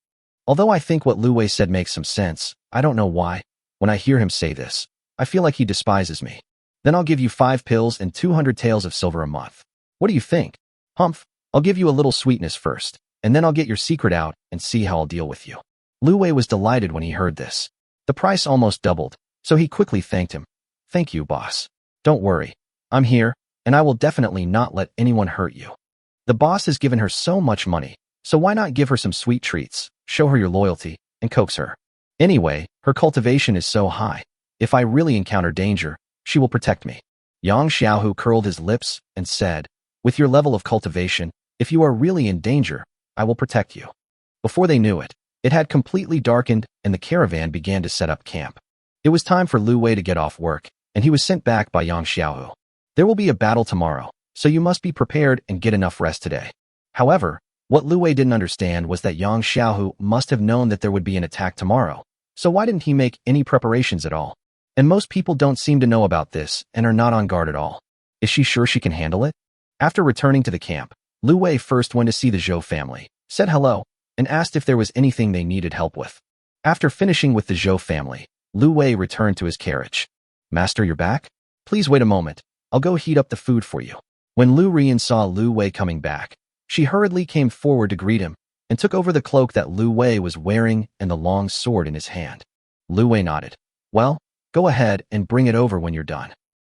Although I think what Lu Wei said makes some sense, I don't know why. When I hear him say this, I feel like he despises me. Then I'll give you 5 pills and 200 taels of silver a month. What do you think? Humph, I'll give you a little sweetness first, and then I'll get your secret out and see how I'll deal with you. Lu Wei was delighted when he heard this. The price almost doubled, so he quickly thanked him. Thank you, boss. Don't worry. I'm here, and I will definitely not let anyone hurt you. The boss has given her so much money, so why not give her some sweet treats, show her your loyalty, and coax her? Anyway, her cultivation is so high. If I really encounter danger, she will protect me. Yang Xiaohu curled his lips and said, With your level of cultivation, if you are really in danger, I will protect you. Before they knew it, it had completely darkened and the caravan began to set up camp. It was time for Lu Wei to get off work, and he was sent back by Yang Xiaohu. There will be a battle tomorrow, so you must be prepared and get enough rest today. However, What Lu Wei didn't understand was that Yang Xiaohu must have known that there would be an attack tomorrow, so why didn't he make any preparations at all? And most people don't seem to know about this and are not on guard at all. Is she sure she can handle it? After returning to the camp, Lu Wei first went to see the Zhou family, said hello, and asked if there was anything they needed help with. After finishing with the Zhou family, Lu Wei returned to his carriage. Master, you're back? Please wait a moment. I'll go heat up the food for you. When Lu Rian saw Lu Wei coming back, she hurriedly came forward to greet him and took over the cloak that Lu Wei was wearing and the long sword in his hand. Lu Wei nodded. Well, go ahead and bring it over when you're done.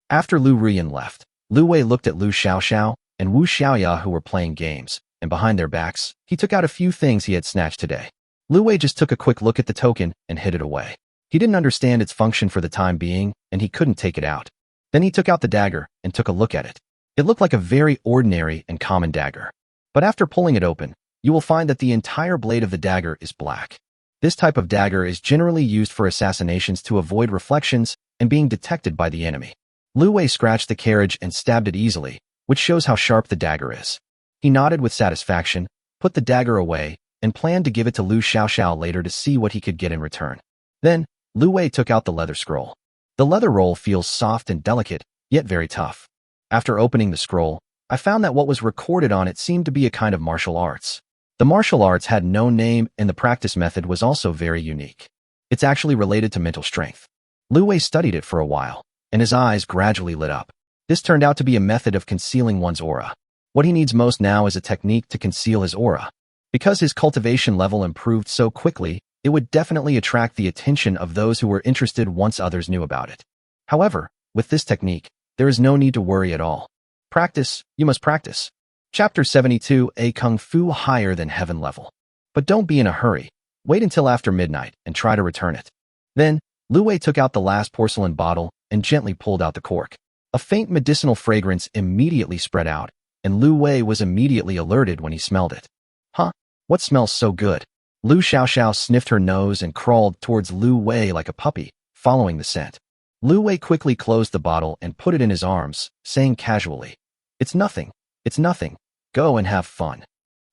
After Lu Rian left, Lu Wei looked at Lu Xiaoxiao and Wu Xiaoya who were playing games, and behind their backs, he took out a few things he had snatched today. Lu Wei just took a quick look at the token and hid it away. He didn't understand its function for the time being, and he couldn't take it out. Then he took out the dagger and took a look at it. It looked like a very ordinary and common dagger. But after pulling it open, you will find that the entire blade of the dagger is black. This type of dagger is generally used for assassinations to avoid reflections and being detected by the enemy. Lu Wei scratched the carriage and stabbed it easily, which shows how sharp the dagger is. He nodded with satisfaction, put the dagger away, and planned to give it to Lu Xiaoxiao later to see what he could get in return. Then, Lu Wei took out the leather scroll. The leather roll feels soft and delicate, yet very tough. After opening the scroll, I found that what was recorded on it seemed to be a kind of martial arts. The martial arts had no name and the practice method was also very unique. It's actually related to mental strength. Lu Wei studied it for a while, and his eyes gradually lit up. This turned out to be a method of concealing one's aura. What he needs most now is a technique to conceal his aura. Because his cultivation level improved so quickly, it would definitely attract the attention of those who were interested once others knew about it. However, with this technique, there is no need to worry at all. Practice, you must practice. Chapter 72, a Kung Fu higher than heaven level. But don't be in a hurry. Wait until after midnight and try to return it. Then, Lu Wei took out the last porcelain bottle and gently pulled out the cork. A faint medicinal fragrance immediately spread out, and Lu Wei was immediately alerted when he smelled it. Huh? What smells so good? Lu Xiaoxiao sniffed her nose and crawled towards Lu Wei like a puppy, following the scent. Lu Wei quickly closed the bottle and put it in his arms, saying casually, It's nothing. It's nothing. Go and have fun.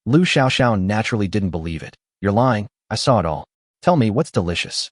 Lu Xiaoxiao naturally didn't believe it. You're lying. I saw it all. Tell me what's delicious.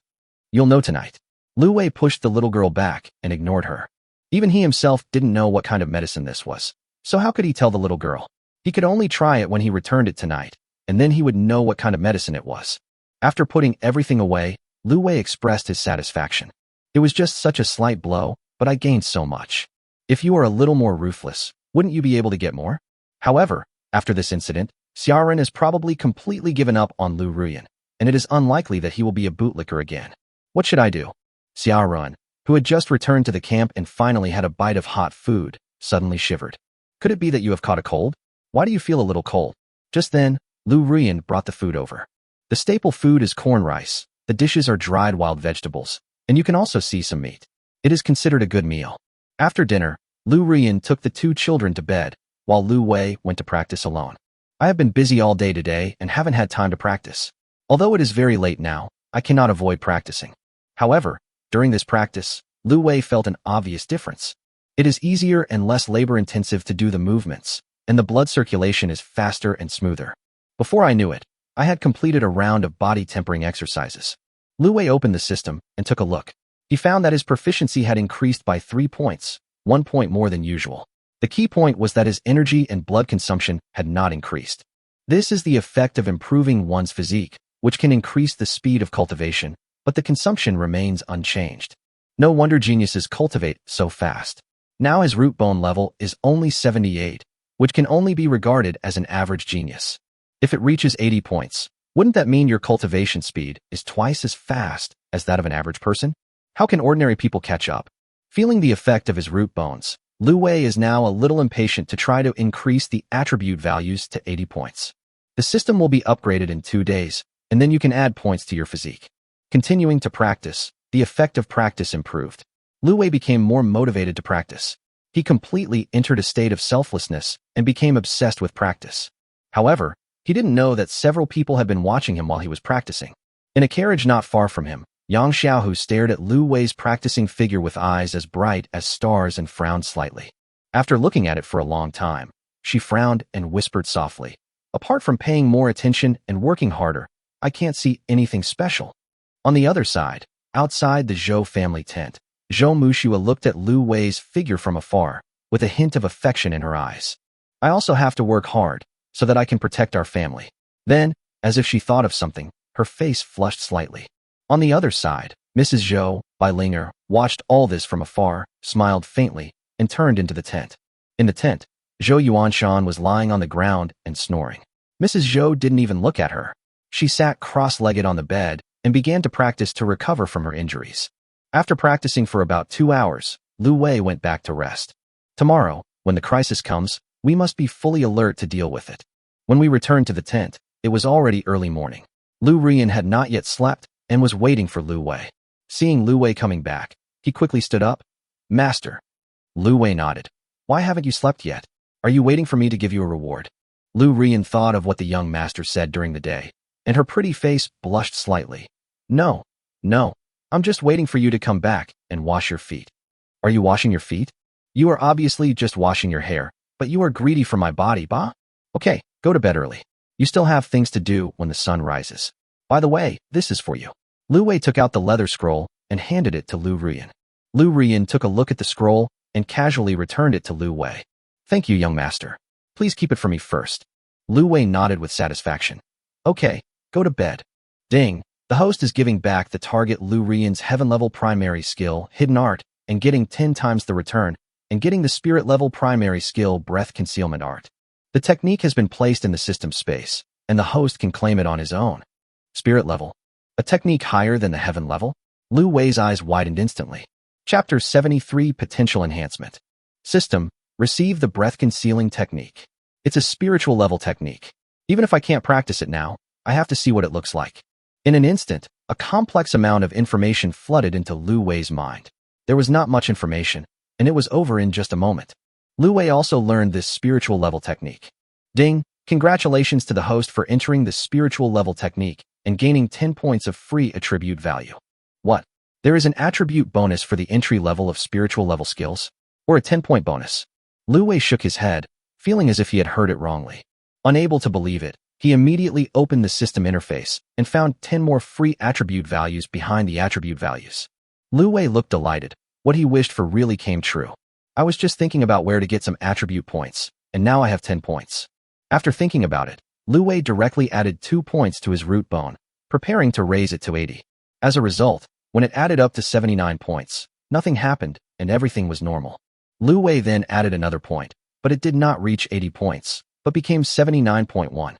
You'll know tonight. Lu Wei pushed the little girl back and ignored her. Even he himself didn't know what kind of medicine this was. So how could he tell the little girl? He could only try it when he returned it tonight, and then he would know what kind of medicine it was. After putting everything away, Lu Wei expressed his satisfaction. It was just such a slight blow, but I gained so much. If you are a little more ruthless, wouldn't you be able to get more? However, after this incident, Xiaoren has probably completely given up on Lu Ruyan, and it is unlikely that he will be a bootlicker again. What should I do? Xiaoren, who had just returned to the camp and finally had a bite of hot food, suddenly shivered. Could it be that you have caught a cold? Why do you feel a little cold? Just then, Lu Ruyan brought the food over. The staple food is corn rice, the dishes are dried wild vegetables, and you can also see some meat. It is considered a good meal. After dinner, Lu Ruyan took the two children to bed, while Lu Wei went to practice alone. I have been busy all day today and haven't had time to practice. Although it is very late now, I cannot avoid practicing. However, during this practice, Lu Wei felt an obvious difference. It is easier and less labor-intensive to do the movements, and the blood circulation is faster and smoother. Before I knew it, I had completed a round of body-tempering exercises. Lu Wei opened the system and took a look. He found that his proficiency had increased by 3 points, 1 point more than usual. The key point was that his energy and blood consumption had not increased. This is the effect of improving one's physique, which can increase the speed of cultivation, but the consumption remains unchanged. No wonder geniuses cultivate so fast. Now his root bone level is only 78, which can only be regarded as an average genius. If it reaches 80 points, wouldn't that mean your cultivation speed is twice as fast as that of an average person? How can ordinary people catch up? Feeling the effect of his root bones, Lu Wei is now a little impatient to try to increase the attribute values to 80 points. The system will be upgraded in 2 days, and then you can add points to your physique. Continuing to practice, the effect of practice improved. Lu Wei became more motivated to practice. He completely entered a state of selflessness and became obsessed with practice. However, he didn't know that several people had been watching him while he was practicing. In a carriage not far from him, Yang Xiaohu stared at Lu Wei's practicing figure with eyes as bright as stars and frowned slightly. After looking at it for a long time, she frowned and whispered softly, Apart from paying more attention and working harder, I can't see anything special. On the other side, outside the Zhou family tent, Zhou Muxua looked at Lu Wei's figure from afar, with a hint of affection in her eyes. I also have to work hard, so that I can protect our family. Then, as if she thought of something, her face flushed slightly. On the other side, Mrs. Zhou, Linger, watched all this from afar, smiled faintly, and turned into the tent. In the tent, Zhou Yuanshan was lying on the ground and snoring. Mrs. Zhou didn't even look at her. She sat cross-legged on the bed and began to practice to recover from her injuries. After practicing for about 2 hours, Lu Wei went back to rest. Tomorrow, when the crisis comes, we must be fully alert to deal with it. When we returned to the tent, it was already early morning. Lu Rian had not yet slept and was waiting for Lu Wei. Seeing Lu Wei coming back, he quickly stood up. Master. Lu Wei nodded. Why haven't you slept yet? Are you waiting for me to give you a reward? Lu Rian thought of what the young master said during the day, and her pretty face blushed slightly. No. I'm just waiting for you to come back and wash your feet. Are you washing your feet? You are obviously just washing your hair, but you are greedy for my body, ba? Okay, go to bed early. You still have things to do when the sun rises. By the way, this is for you. Lu Wei took out the leather scroll and handed it to Lu Rian. Lu Rian took a look at the scroll and casually returned it to Lu Wei. Thank you, young master. Please keep it for me first. Lu Wei nodded with satisfaction. Okay, go to bed. Ding. The host is giving back the target Lu Rian's heaven-level primary skill, Hidden Art, and getting 10 times the return, and getting the spirit-level primary skill, Breath Concealment Art. The technique has been placed in the system space, and the host can claim it on his own. Spirit level. A technique higher than the heaven level? Lu Wei's eyes widened instantly. Chapter 73 Potential Enhancement. System. Receive the Breath Concealing Technique. It's a spiritual level technique. Even if I can't practice it now, I have to see what it looks like. In an instant, a complex amount of information flooded into Lu Wei's mind. There was not much information, and it was over in just a moment. Lu Wei also learned this spiritual level technique. Ding! Congratulations to the host for entering the spiritual level technique and gaining 10 points of free attribute value. What? There is an attribute bonus for the entry level of spiritual level skills? Or a 10-point bonus? Lu Wei shook his head, feeling as if he had heard it wrongly. Unable to believe it, he immediately opened the system interface and found 10 more free attribute values behind the attribute values. Lu Wei looked delighted. What he wished for really came true. I was just thinking about where to get some attribute points, and now I have 10 points. After thinking about it, Lu Wei directly added 2 points to his root bone, preparing to raise it to 80. As a result, when it added up to 79 points, nothing happened and everything was normal. Lu Wei then added another point, but it did not reach 80 points, but became 79.1.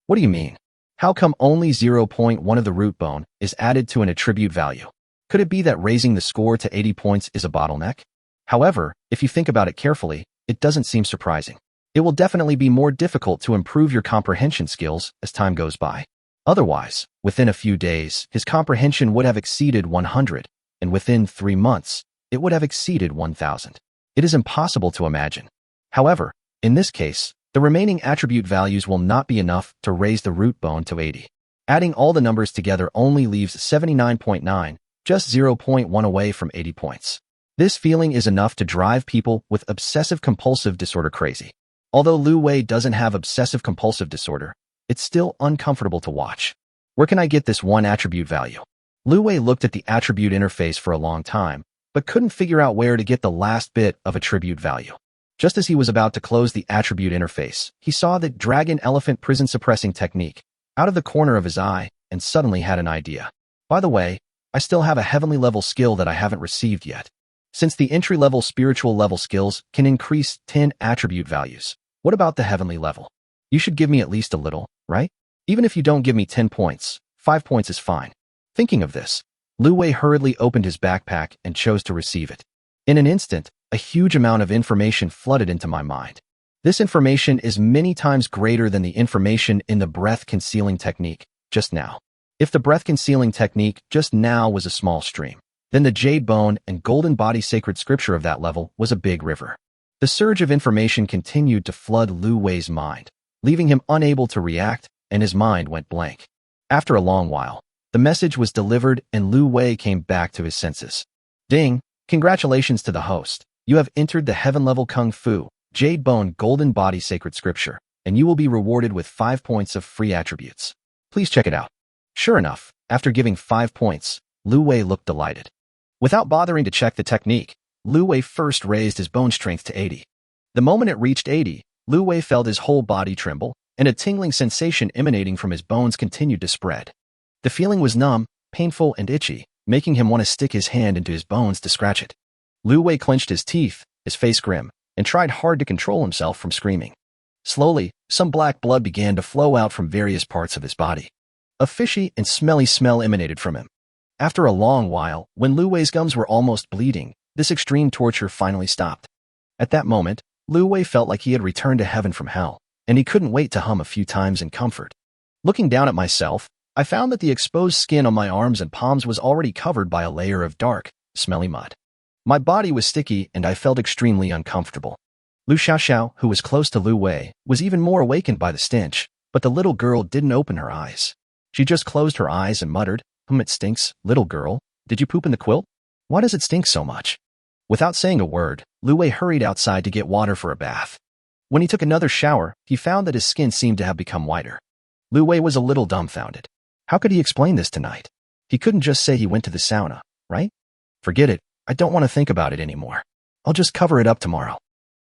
What do you mean? How come only 0.1 of the root bone is added to an attribute value? Could it be that raising the score to 80 points is a bottleneck? However, if you think about it carefully, it doesn't seem surprising. It will definitely be more difficult to improve your comprehension skills as time goes by. Otherwise, within a few days, his comprehension would have exceeded 100, and within 3 months, it would have exceeded 1,000. It is impossible to imagine. However, in this case, the remaining attribute values will not be enough to raise the root bone to 80. Adding all the numbers together only leaves 79.9, just 0.1 away from 80 points. This feeling is enough to drive people with obsessive-compulsive disorder crazy. Although Lu Wei doesn't have obsessive-compulsive disorder, it's still uncomfortable to watch. Where can I get this one attribute value? Lu Wei looked at the attribute interface for a long time, but couldn't figure out where to get the last bit of attribute value. Just as he was about to close the attribute interface, he saw the Dragon Elephant Prison Suppressing Technique out of the corner of his eye and suddenly had an idea. By the way, I still have a heavenly level skill that I haven't received yet. Since the entry-level spiritual level skills can increase 10 attribute values, what about the heavenly level? You should give me at least a little, right? Even if you don't give me 10 points, 5 points is fine. Thinking of this, Lu Wei hurriedly opened his backpack and chose to receive it. In an instant, a huge amount of information flooded into my mind. This information is many times greater than the information in the breath concealing technique just now. If the breath concealing technique just now was a small stream, then the jade bone and golden body sacred scripture of that level was a big river. The surge of information continued to flood Lu Wei's mind, leaving him unable to react, and his mind went blank. After a long while, the message was delivered and Lu Wei came back to his senses. Ding! Congratulations to the host. You have entered the heaven level Kung Fu, Jade Bone Golden Body Sacred Scripture. and you will be rewarded with 5 points of free attributes. Please check it out. Sure enough, after giving 5 points, Lu Wei looked delighted. Without bothering to check the technique, Lu Wei first raised his bone strength to 80. The moment it reached 80, Lu Wei felt his whole body tremble, and a tingling sensation emanating from his bones continued to spread. The feeling was numb, painful, and itchy, making him want to stick his hand into his bones to scratch it. Lu Wei clenched his teeth, his face grim, and tried hard to control himself from screaming. Slowly, some black blood began to flow out from various parts of his body. A fishy and smelly smell emanated from him. After a long while, when Lu Wei's gums were almost bleeding, this extreme torture finally stopped. At that moment, Lu Wei felt like he had returned to heaven from hell, and he couldn't wait to hum a few times in comfort. Looking down at myself, I found that the exposed skin on my arms and palms was already covered by a layer of dark, smelly mud. My body was sticky and I felt extremely uncomfortable. Lu Xiaoxiao, who was close to Lu Wei, was even more awakened by the stench, but the little girl didn't open her eyes. She just closed her eyes and muttered, "It stinks, little girl. Did you poop in the quilt? Why does it stink so much?" Without saying a word, Lu Wei hurried outside to get water for a bath. When he took another shower, he found that his skin seemed to have become whiter. Lu Wei was a little dumbfounded. How could he explain this tonight? He couldn't just say he went to the sauna, right? Forget it, I don't want to think about it anymore. I'll just cover it up tomorrow.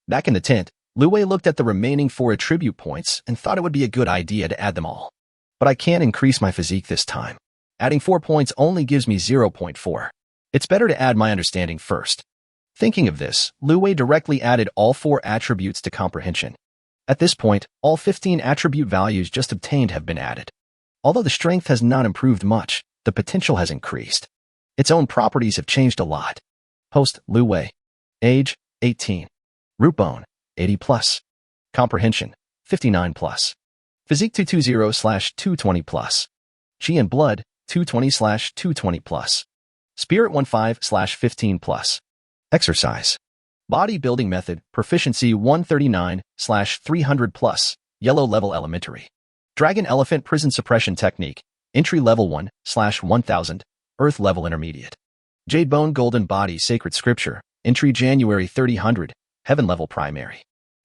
Back in the tent, Lu Wei looked at the remaining 4 attribute points and thought it would be a good idea to add them all. But I can't increase my physique this time. Adding 4 points only gives me 0.4. It's better to add my understanding first. Thinking of this, Lu Wei directly added all 4 attributes to comprehension. At this point, all 15 attribute values just obtained have been added. Although the strength has not improved much, the potential has increased. Its own properties have changed a lot. Host, Lu Wei. Age, 18. Root bone, 80+. Comprehension, 59+. Physique 220/220+. Chi and blood, 220/220+. Spirit 15/15+. Exercise. Bodybuilding method, proficiency 139/300+. Yellow level elementary. Dragon elephant prison suppression technique, entry level 1/1000. Earth level intermediate. Jade bone golden body sacred scripture, entry January 3000. Heaven level primary.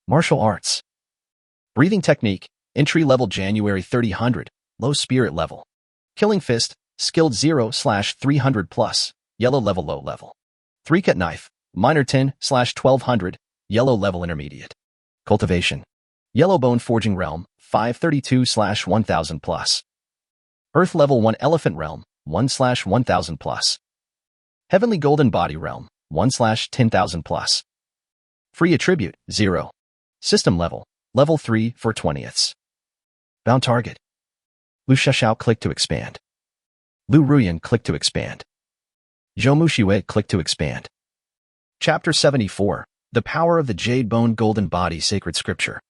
Martial arts. Breathing technique, entry level January 3000. Low spirit level. Killing fist, skilled 0/300+. Yellow level low level. 3-cut knife, minor 10/1200. Yellow level intermediate. Cultivation. Yellow bone forging realm, 532/1000+. Earth level 1 elephant realm, 1/1000+. Heavenly golden body realm, 1/10,000+. Free attribute, 0. System level, level 3 for 20ths. Bound target. Lu Xiaoxiao click to expand. Lu Ruyan click to expand. Zhou Mushiwei click to expand. Chapter 74, The Power of the Jade Bone Golden Body Sacred Scripture.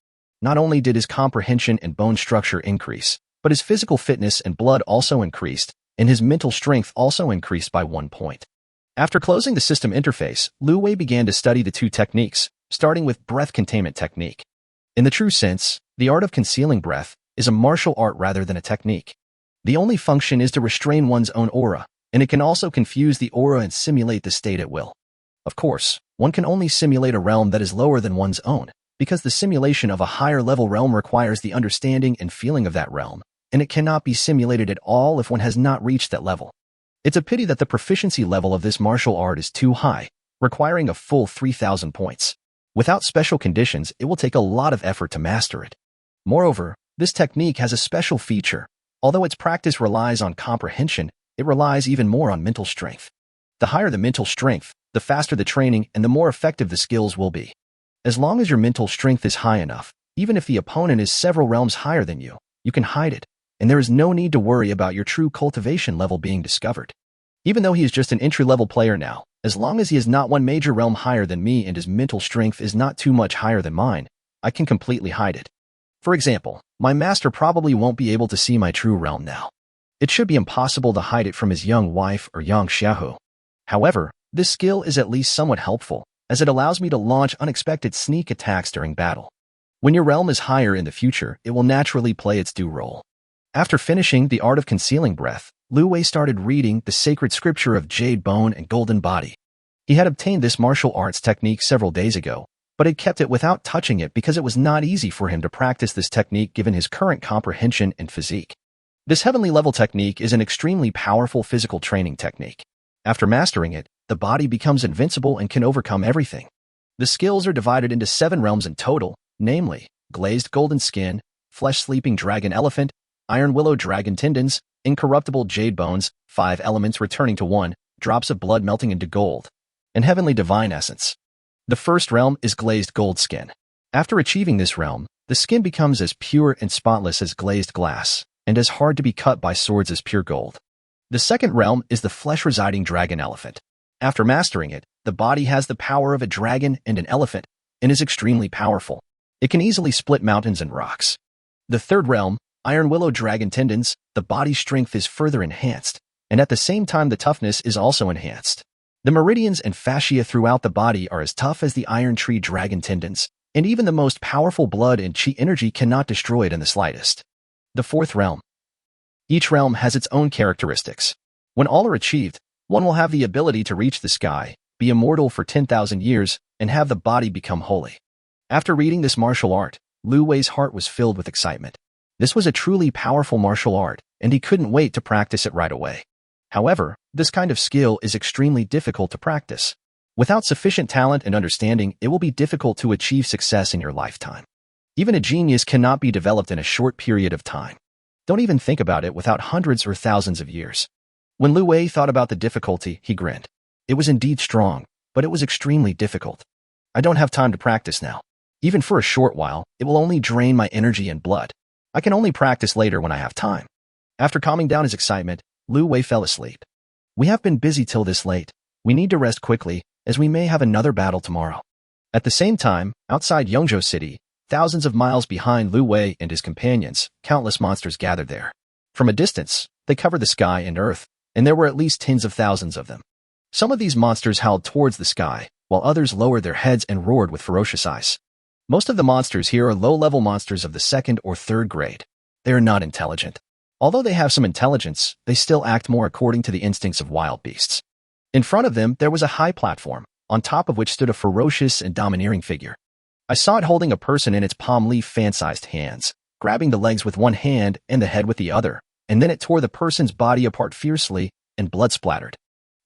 Not only did his comprehension and bone structure increase, but his physical fitness and blood also increased, and his mental strength also increased by 1 point. After closing the system interface, Lu Wei began to study the 2 techniques, starting with breath containment technique. In the true sense, the art of concealing breath is a martial art rather than a technique. The only function is to restrain one's own aura, and it can also confuse the aura and simulate the state at will. Of course, one can only simulate a realm that is lower than one's own, because the simulation of a higher level realm requires the understanding and feeling of that realm, and it cannot be simulated at all if one has not reached that level. It's a pity that the proficiency level of this martial art is too high, requiring a full 3,000 points. Without special conditions, it will take a lot of effort to master it. Moreover, this technique has a special feature. Although its practice relies on comprehension, it relies even more on mental strength. The higher the mental strength, the faster the training and the more effective the skills will be. As long as your mental strength is high enough, even if the opponent is several realms higher than you, you can hide it, and there is no need to worry about your true cultivation level being discovered. Even though he is just an entry-level player now, as long as he is not one major realm higher than me and his mental strength is not too much higher than mine, I can completely hide it. For example, my master probably won't be able to see my true realm now. It should be impossible to hide it from his young wife or young Xiaohu. However, this skill is at least somewhat helpful, as it allows me to launch unexpected sneak attacks during battle. When your realm is higher in the future, it will naturally play its due role. After finishing the art of concealing breath, Lu Wei started reading the sacred scripture of Jade Bone and Golden Body. He had obtained this martial arts technique several days ago, but had kept it without touching it because it was not easy for him to practice this technique given his current comprehension and physique. This heavenly level technique is an extremely powerful physical training technique. After mastering it, the body becomes invincible and can overcome everything. The skills are divided into 7 realms in total, namely, glazed golden skin, flesh sleeping dragon elephant, iron willow dragon tendons, incorruptible jade bones, 5 elements returning to 1, drops of blood melting into gold, and heavenly divine essence. The first realm is glazed gold skin. After achieving this realm, the skin becomes as pure and spotless as glazed glass, and as hard to be cut by swords as pure gold. The second realm is the flesh-residing dragon elephant. After mastering it, the body has the power of a dragon and an elephant, and is extremely powerful. It can easily split mountains and rocks. The third realm, iron willow dragon tendons, the body's strength is further enhanced, and at the same time the toughness is also enhanced. The meridians and fascia throughout the body are as tough as the iron tree dragon tendons, and even the most powerful blood and chi energy cannot destroy it in the slightest. The fourth realm. Each realm has its own characteristics. When all are achieved, one will have the ability to reach the sky, be immortal for 10,000 years, and have the body become holy. After reading this martial art, Lu Wei's heart was filled with excitement. This was a truly powerful martial art, and he couldn't wait to practice it right away. However, this kind of skill is extremely difficult to practice. Without sufficient talent and understanding, it will be difficult to achieve success in your lifetime. Even a genius cannot be developed in a short period of time. Don't even think about it without hundreds or thousands of years. When Lu Wei thought about the difficulty, he grinned. It was indeed strong, but it was extremely difficult. I don't have time to practice now. Even for a short while, it will only drain my energy and blood. I can only practice later when I have time. After calming down his excitement, Lu Wei fell asleep. We have been busy till this late. We need to rest quickly, as we may have another battle tomorrow. At the same time, outside Yongzhou City, thousands of miles behind Lu Wei and his companions, countless monsters gathered there. From a distance, they covered the sky and earth, and there were at least tens of thousands of them. Some of these monsters howled towards the sky, while others lowered their heads and roared with ferocious eyes. Most of the monsters here are low-level monsters of the 2nd or 3rd grade. They are not intelligent. Although they have some intelligence, they still act more according to the instincts of wild beasts. In front of them, there was a high platform, on top of which stood a ferocious and domineering figure. I saw it holding a person in its palm leaf fan-sized hands, grabbing the legs with one hand and the head with the other, and then it tore the person's body apart fiercely, and blood splattered.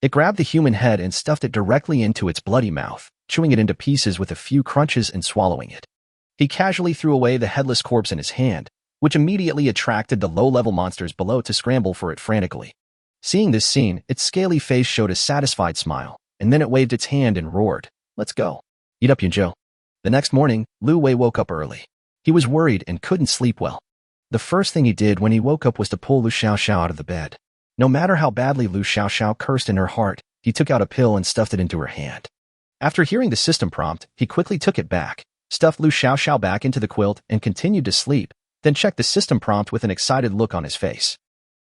It grabbed the human head and stuffed it directly into its bloody mouth, chewing it into pieces with a few crunches and swallowing it. He casually threw away the headless corpse in his hand, which immediately attracted the low-level monsters below to scramble for it frantically. Seeing this scene, its scaly face showed a satisfied smile, and then it waved its hand and roared, "Let's go. Eat up, Yunzhou." The next morning, Lu Wei woke up early. He was worried and couldn't sleep well. The first thing he did when he woke up was to pull Lu Xiaoxiao out of the bed. No matter how badly Lu Xiaoxiao cursed in her heart, he took out a pill and stuffed it into her hand. After hearing the system prompt, he quickly took it back, stuffed Lu Xiaoxiao back into the quilt and continued to sleep, then checked the system prompt with an excited look on his face.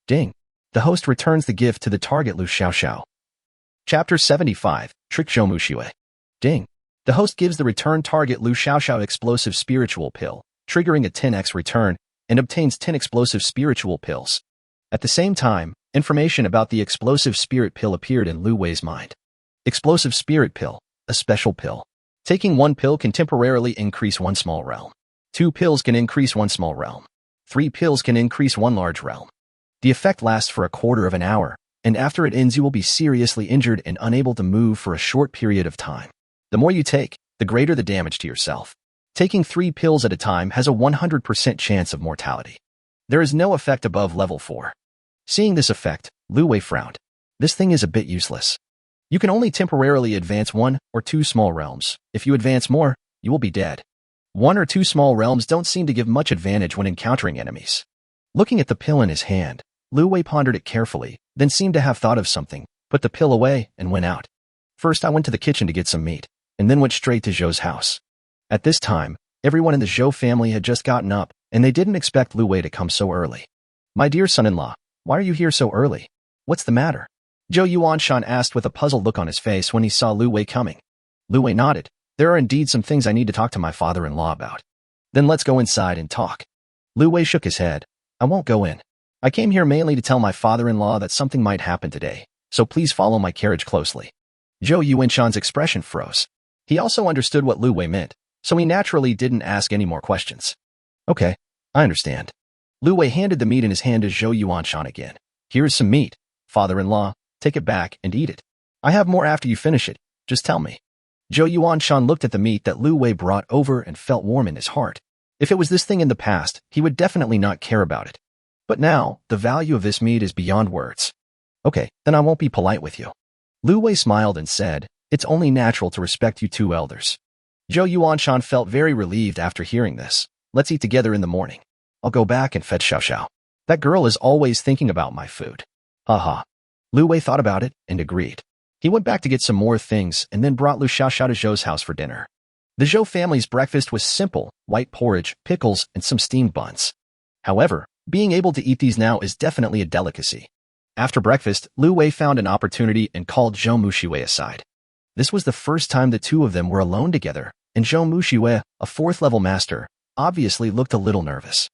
Ding! The host returns the gift to the target Lu Xiaoxiao. Chapter 75, Trick Zhoumushui. Ding! The host gives the return target Lu Xiaoxiao explosive spiritual pill, triggering a 10x return, and obtains 10 explosive spiritual pills. At the same time, information about the explosive spirit pill appeared in Lu Wei's mind. Explosive spirit pill, a special pill. Taking 1 pill can temporarily increase 1 small realm. 2 pills can increase 1 small realm. 3 pills can increase 1 large realm. The effect lasts for a quarter of an hour, and after it ends you will be seriously injured and unable to move for a short period of time. The more you take, the greater the damage to yourself. Taking 3 pills at a time has a 100% chance of mortality. There is no effect above level 4. Seeing this effect, Lu Wei frowned. This thing is a bit useless. You can only temporarily advance 1 or 2 small realms. If you advance more, you will be dead. 1 or 2 small realms don't seem to give much advantage when encountering enemies. Looking at the pill in his hand, Lu Wei pondered it carefully, then seemed to have thought of something, put the pill away, and went out. First I went to the kitchen to get some meat, and then went straight to Zhou's house. At this time, everyone in the Zhou family had just gotten up, and they didn't expect Lu Wei to come so early. "My dear son-in-law, why are you here so early? What's the matter?" Zhou Yuanshan asked with a puzzled look on his face when he saw Lu Wei coming. Lu Wei nodded. "There are indeed some things I need to talk to my father-in-law about." "Then let's go inside and talk." Lu Wei shook his head. "I won't go in. I came here mainly to tell my father-in-law that something might happen today, so please follow my carriage closely." Zhou Yuanshan's expression froze. He also understood what Lu Wei meant, so he naturally didn't ask any more questions. Okay, I understand. Lu Wei handed the meat in his hand to Zhou Yuanshan again. Here is some meat, father-in-law, take it back and eat it. I have more after you finish it, just tell me. Zhou Yuanshan looked at the meat that Lu Wei brought over and felt warm in his heart. If it was this thing in the past, he would definitely not care about it. But now, the value of this meat is beyond words. Okay, then I won't be polite with you. Lu Wei smiled and said, it's only natural to respect you two elders. Zhou Yuanshan felt very relieved after hearing this. Let's eat together in the morning. I'll go back and fetch Xiao Xiao. That girl is always thinking about my food. Haha. Lu Wei thought about it and agreed. He went back to get some more things and then brought Lu Xiao Xiao to Zhou's house for dinner. The Zhou family's breakfast was simple, white porridge, pickles, and some steamed buns. However, being able to eat these now is definitely a delicacy. After breakfast, Lu Wei found an opportunity and called Zhou Mushiwei aside. This was the first time the two of them were alone together, and Zhou Mushiwei, a fourth-level master, obviously looked a little nervous.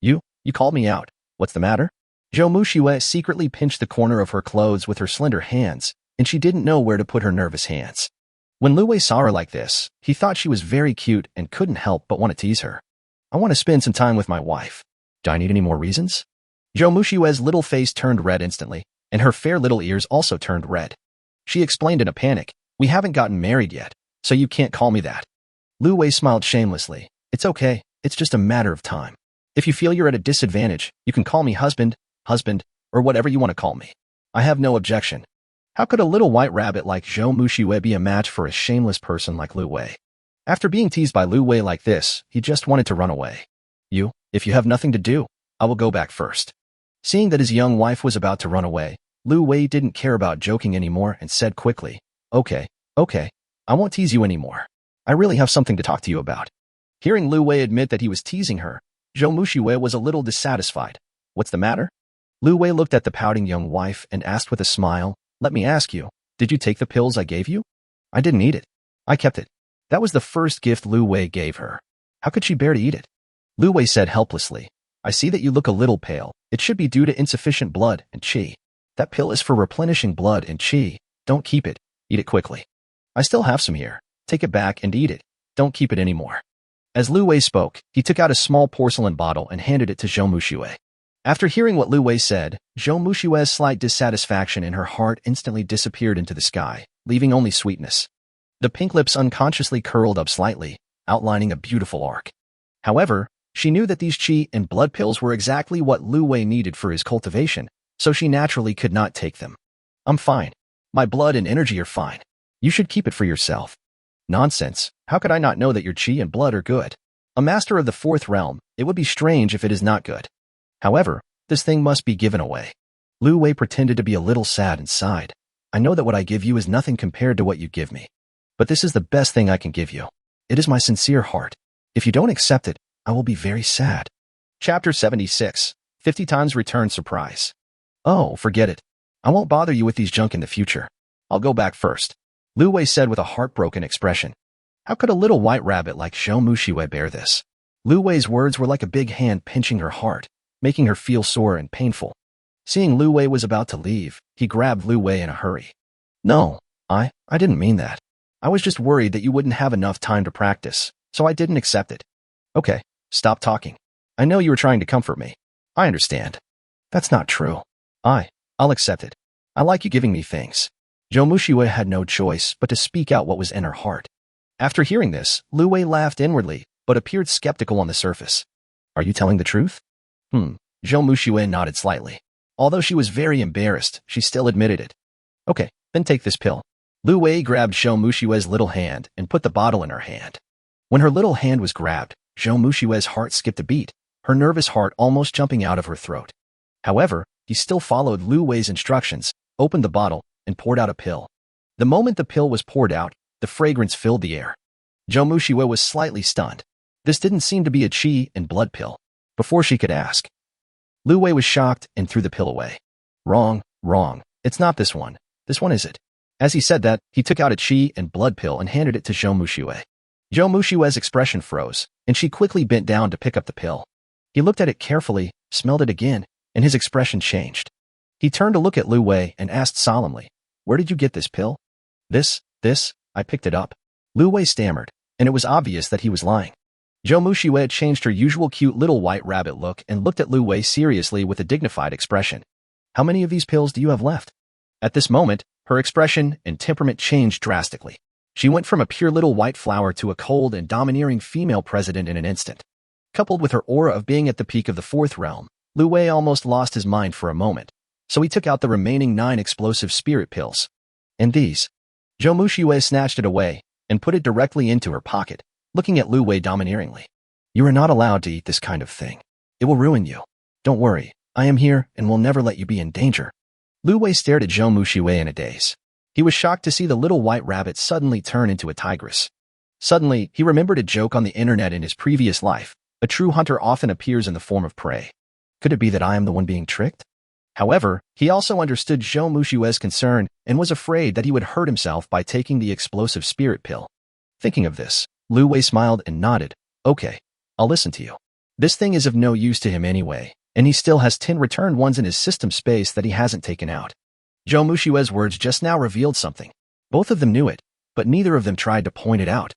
You called me out. What's the matter? Zhou Mushiwei secretly pinched the corner of her clothes with her slender hands, and she didn't know where to put her nervous hands. When Lu Wei saw her like this, he thought she was very cute and couldn't help but want to tease her. I want to spend some time with my wife. Do I need any more reasons? Zhou Mushiwei's little face turned red instantly, and her fair little ears also turned red. She explained in a panic, we haven't gotten married yet, so you can't call me that. Lu Wei smiled shamelessly. It's okay, it's just a matter of time. If you feel you're at a disadvantage, you can call me husband, or whatever you want to call me. I have no objection. How could a little white rabbit like Zhou Mushiwei be a match for a shameless person like Lu Wei? After being teased by Lu Wei like this, he just wanted to run away. If you have nothing to do, I will go back first. Seeing that his young wife was about to run away, Lu Wei didn't care about joking anymore and said quickly, Okay, I won't tease you anymore. I really have something to talk to you about. Hearing Lu Wei admit that he was teasing her, Zhou Mushiwei was a little dissatisfied. What's the matter? Lu Wei looked at the pouting young wife and asked with a smile, Let me ask you, did you take the pills I gave you? I didn't eat it. I kept it. That was the first gift Lu Wei gave her. How could she bear to eat it? Lu Wei said helplessly, I see that you look a little pale. It should be due to insufficient blood and qi. That pill is for replenishing blood and qi. Don't keep it. Eat it quickly. I still have some here. Take it back and eat it. Don't keep it anymore. As Lu Wei spoke, he took out a small porcelain bottle and handed it to Zhou Mushiwei. After hearing what Lu Wei said, Zhou Mushiwei's slight dissatisfaction in her heart instantly disappeared into the sky, leaving only sweetness. The pink lips unconsciously curled up slightly, outlining a beautiful arc. However, she knew that these qi and blood pills were exactly what Lu Wei needed for his cultivation, so she naturally could not take them. I'm fine. My blood and energy are fine. You should keep it for yourself. Nonsense. How could I not know that your qi and blood are good? A master of the fourth realm, it would be strange if it is not good. However, this thing must be given away. Lu Wei pretended to be a little sad and sighed. I know that what I give you is nothing compared to what you give me. But this is the best thing I can give you. It is my sincere heart. If you don't accept it, I will be very sad. Chapter 76. 50 times return surprise. Oh, forget it. I won't bother you with these junk in the future. I'll go back first. Lu Wei said with a heartbroken expression. How could a little white rabbit like Zhou Mushiwei bear this? Lu Wei's words were like a big hand pinching her heart, making her feel sore and painful. Seeing Lu Wei was about to leave, he grabbed Lu Wei in a hurry. No, I didn't mean that. I was just worried that you wouldn't have enough time to practice, so I didn't accept it. Okay, stop talking. I know you were trying to comfort me. I understand. That's not true. I'll accept it. I like you giving me things. Zhou Mushiwei had no choice but to speak out what was in her heart. After hearing this, Lu Wei laughed inwardly, but appeared skeptical on the surface. Are you telling the truth? Zhou Mushiwei nodded slightly. Although she was very embarrassed, she still admitted it. Okay, then take this pill. Lu Wei grabbed Zhou Mushiwei's little hand and put the bottle in her hand. When her little hand was grabbed, Zhou Mushiwei's heart skipped a beat, her nervous heart almost jumping out of her throat. However, he still followed Lu Wei's instructions, opened the bottle, and poured out a pill. The moment the pill was poured out, the fragrance filled the air. Zhou Mushiwei was slightly stunned. This didn't seem to be a qi and blood pill. Before she could ask, Lu Wei was shocked and threw the pill away. Wrong. It's not this one. This one is it. As he said that, he took out a qi and blood pill and handed it to Zhou Mushiwei. Zhou Mushiwei's expression froze, and she quickly bent down to pick up the pill. He looked at it carefully, smelled it again, and his expression changed. He turned to look at Lu Wei and asked solemnly, Where did you get this pill? This, I picked it up. Lu Wei stammered, and it was obvious that he was lying. Zhou Mushiwei changed her usual cute little white rabbit look and looked at Lu Wei seriously with a dignified expression. How many of these pills do you have left? At this moment, her expression and temperament changed drastically. She went from a pure little white flower to a cold and domineering female president in an instant. Coupled with her aura of being at the peak of the fourth realm, Lu Wei almost lost his mind for a moment, so he took out the remaining 9 explosive spirit pills. And these? Zhou Mushiwei snatched it away and put it directly into her pocket, looking at Lu Wei domineeringly. You are not allowed to eat this kind of thing. It will ruin you. Don't worry, I am here and will never let you be in danger. Lu Wei stared at Zhou Mushiwei in a daze. He was shocked to see the little white rabbit suddenly turn into a tigress. Suddenly, he remembered a joke on the internet in his previous life. A true hunter often appears in the form of prey. Could it be that I am the one being tricked? However, he also understood Zhou Mushiwei's concern and was afraid that he would hurt himself by taking the explosive spirit pill. Thinking of this, Lu Wei smiled and nodded. Okay, I'll listen to you. This thing is of no use to him anyway, and he still has 10 returned ones in his system space that he hasn't taken out. Zhou Mushiwei's words just now revealed something. Both of them knew it, but neither of them tried to point it out.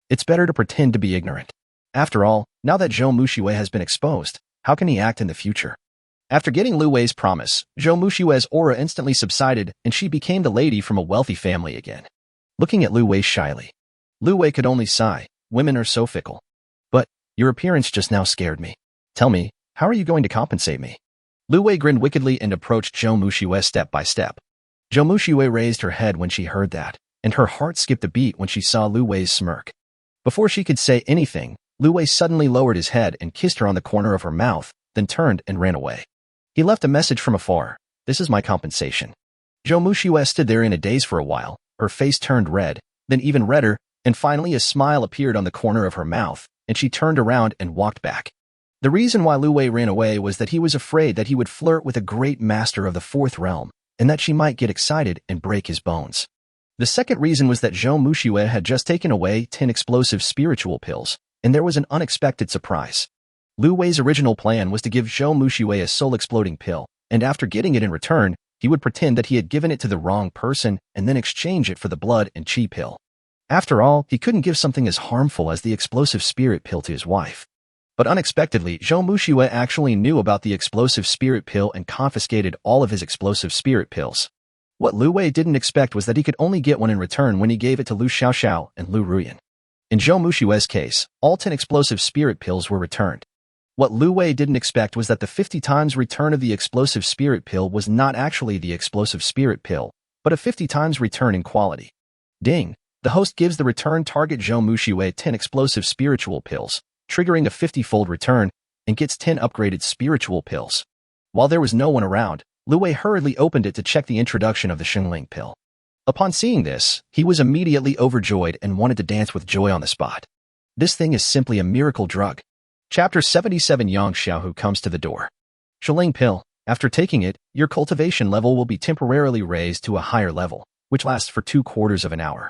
It's better to pretend to be ignorant. After all, now that Zhou Mushiwei has been exposed, how can he act in the future? After getting Lu Wei's promise, Zhou Mushiwei's aura instantly subsided and she became the lady from a wealthy family again. Looking at Lu Wei shyly, Lu Wei could only sigh. Women are so fickle. But, your appearance just now scared me. Tell me, how are you going to compensate me? Lu Wei grinned wickedly and approached Zhou Mushiwei step by step. Zhou Mushiwei raised her head when she heard that, and her heart skipped a beat when she saw Lu Wei's smirk. Before she could say anything, Lu Wei suddenly lowered his head and kissed her on the corner of her mouth, then turned and ran away. He left a message from afar. This is my compensation. Zhou Mushiwei stood there in a daze for a while. Her face turned red, then even redder, and finally a smile appeared on the corner of her mouth, and she turned around and walked back. The reason why Lu Wei ran away was that he was afraid that he would flirt with a great master of the fourth realm, and that she might get excited and break his bones. The second reason was that Zhou Mushiwei had just taken away 10 explosive spiritual pills, and there was an unexpected surprise. Lu Wei's original plan was to give Zhou Mushiwei a soul-exploding pill, and after getting it in return, he would pretend that he had given it to the wrong person and then exchange it for the blood and chi pill. After all, he couldn't give something as harmful as the explosive spirit pill to his wife. But unexpectedly, Zhou Mushiwei actually knew about the explosive spirit pill and confiscated all of his explosive spirit pills. What Lu Wei didn't expect was that he could only get one in return when he gave it to Lu Xiaoxiao and Lu Ruyan. In Zhou Mushiwei's case, all 10 explosive spirit pills were returned. What Lu Wei didn't expect was that the 50 times return of the explosive spirit pill was not actually the explosive spirit pill, but a 50 times return in quality. Ding! The host gives the return target Zhou Mushiwei 10 explosive spiritual pills, triggering a 50-fold return, and gets 10 upgraded spiritual pills. While there was no one around, Lu Wei hurriedly opened it to check the introduction of the Xingling pill. Upon seeing this, he was immediately overjoyed and wanted to dance with joy on the spot. This thing is simply a miracle drug. Chapter 77 Yang Xiaohu comes to the door. Xingling pill. After taking it, your cultivation level will be temporarily raised to a higher level, which lasts for 2/4 of an hour.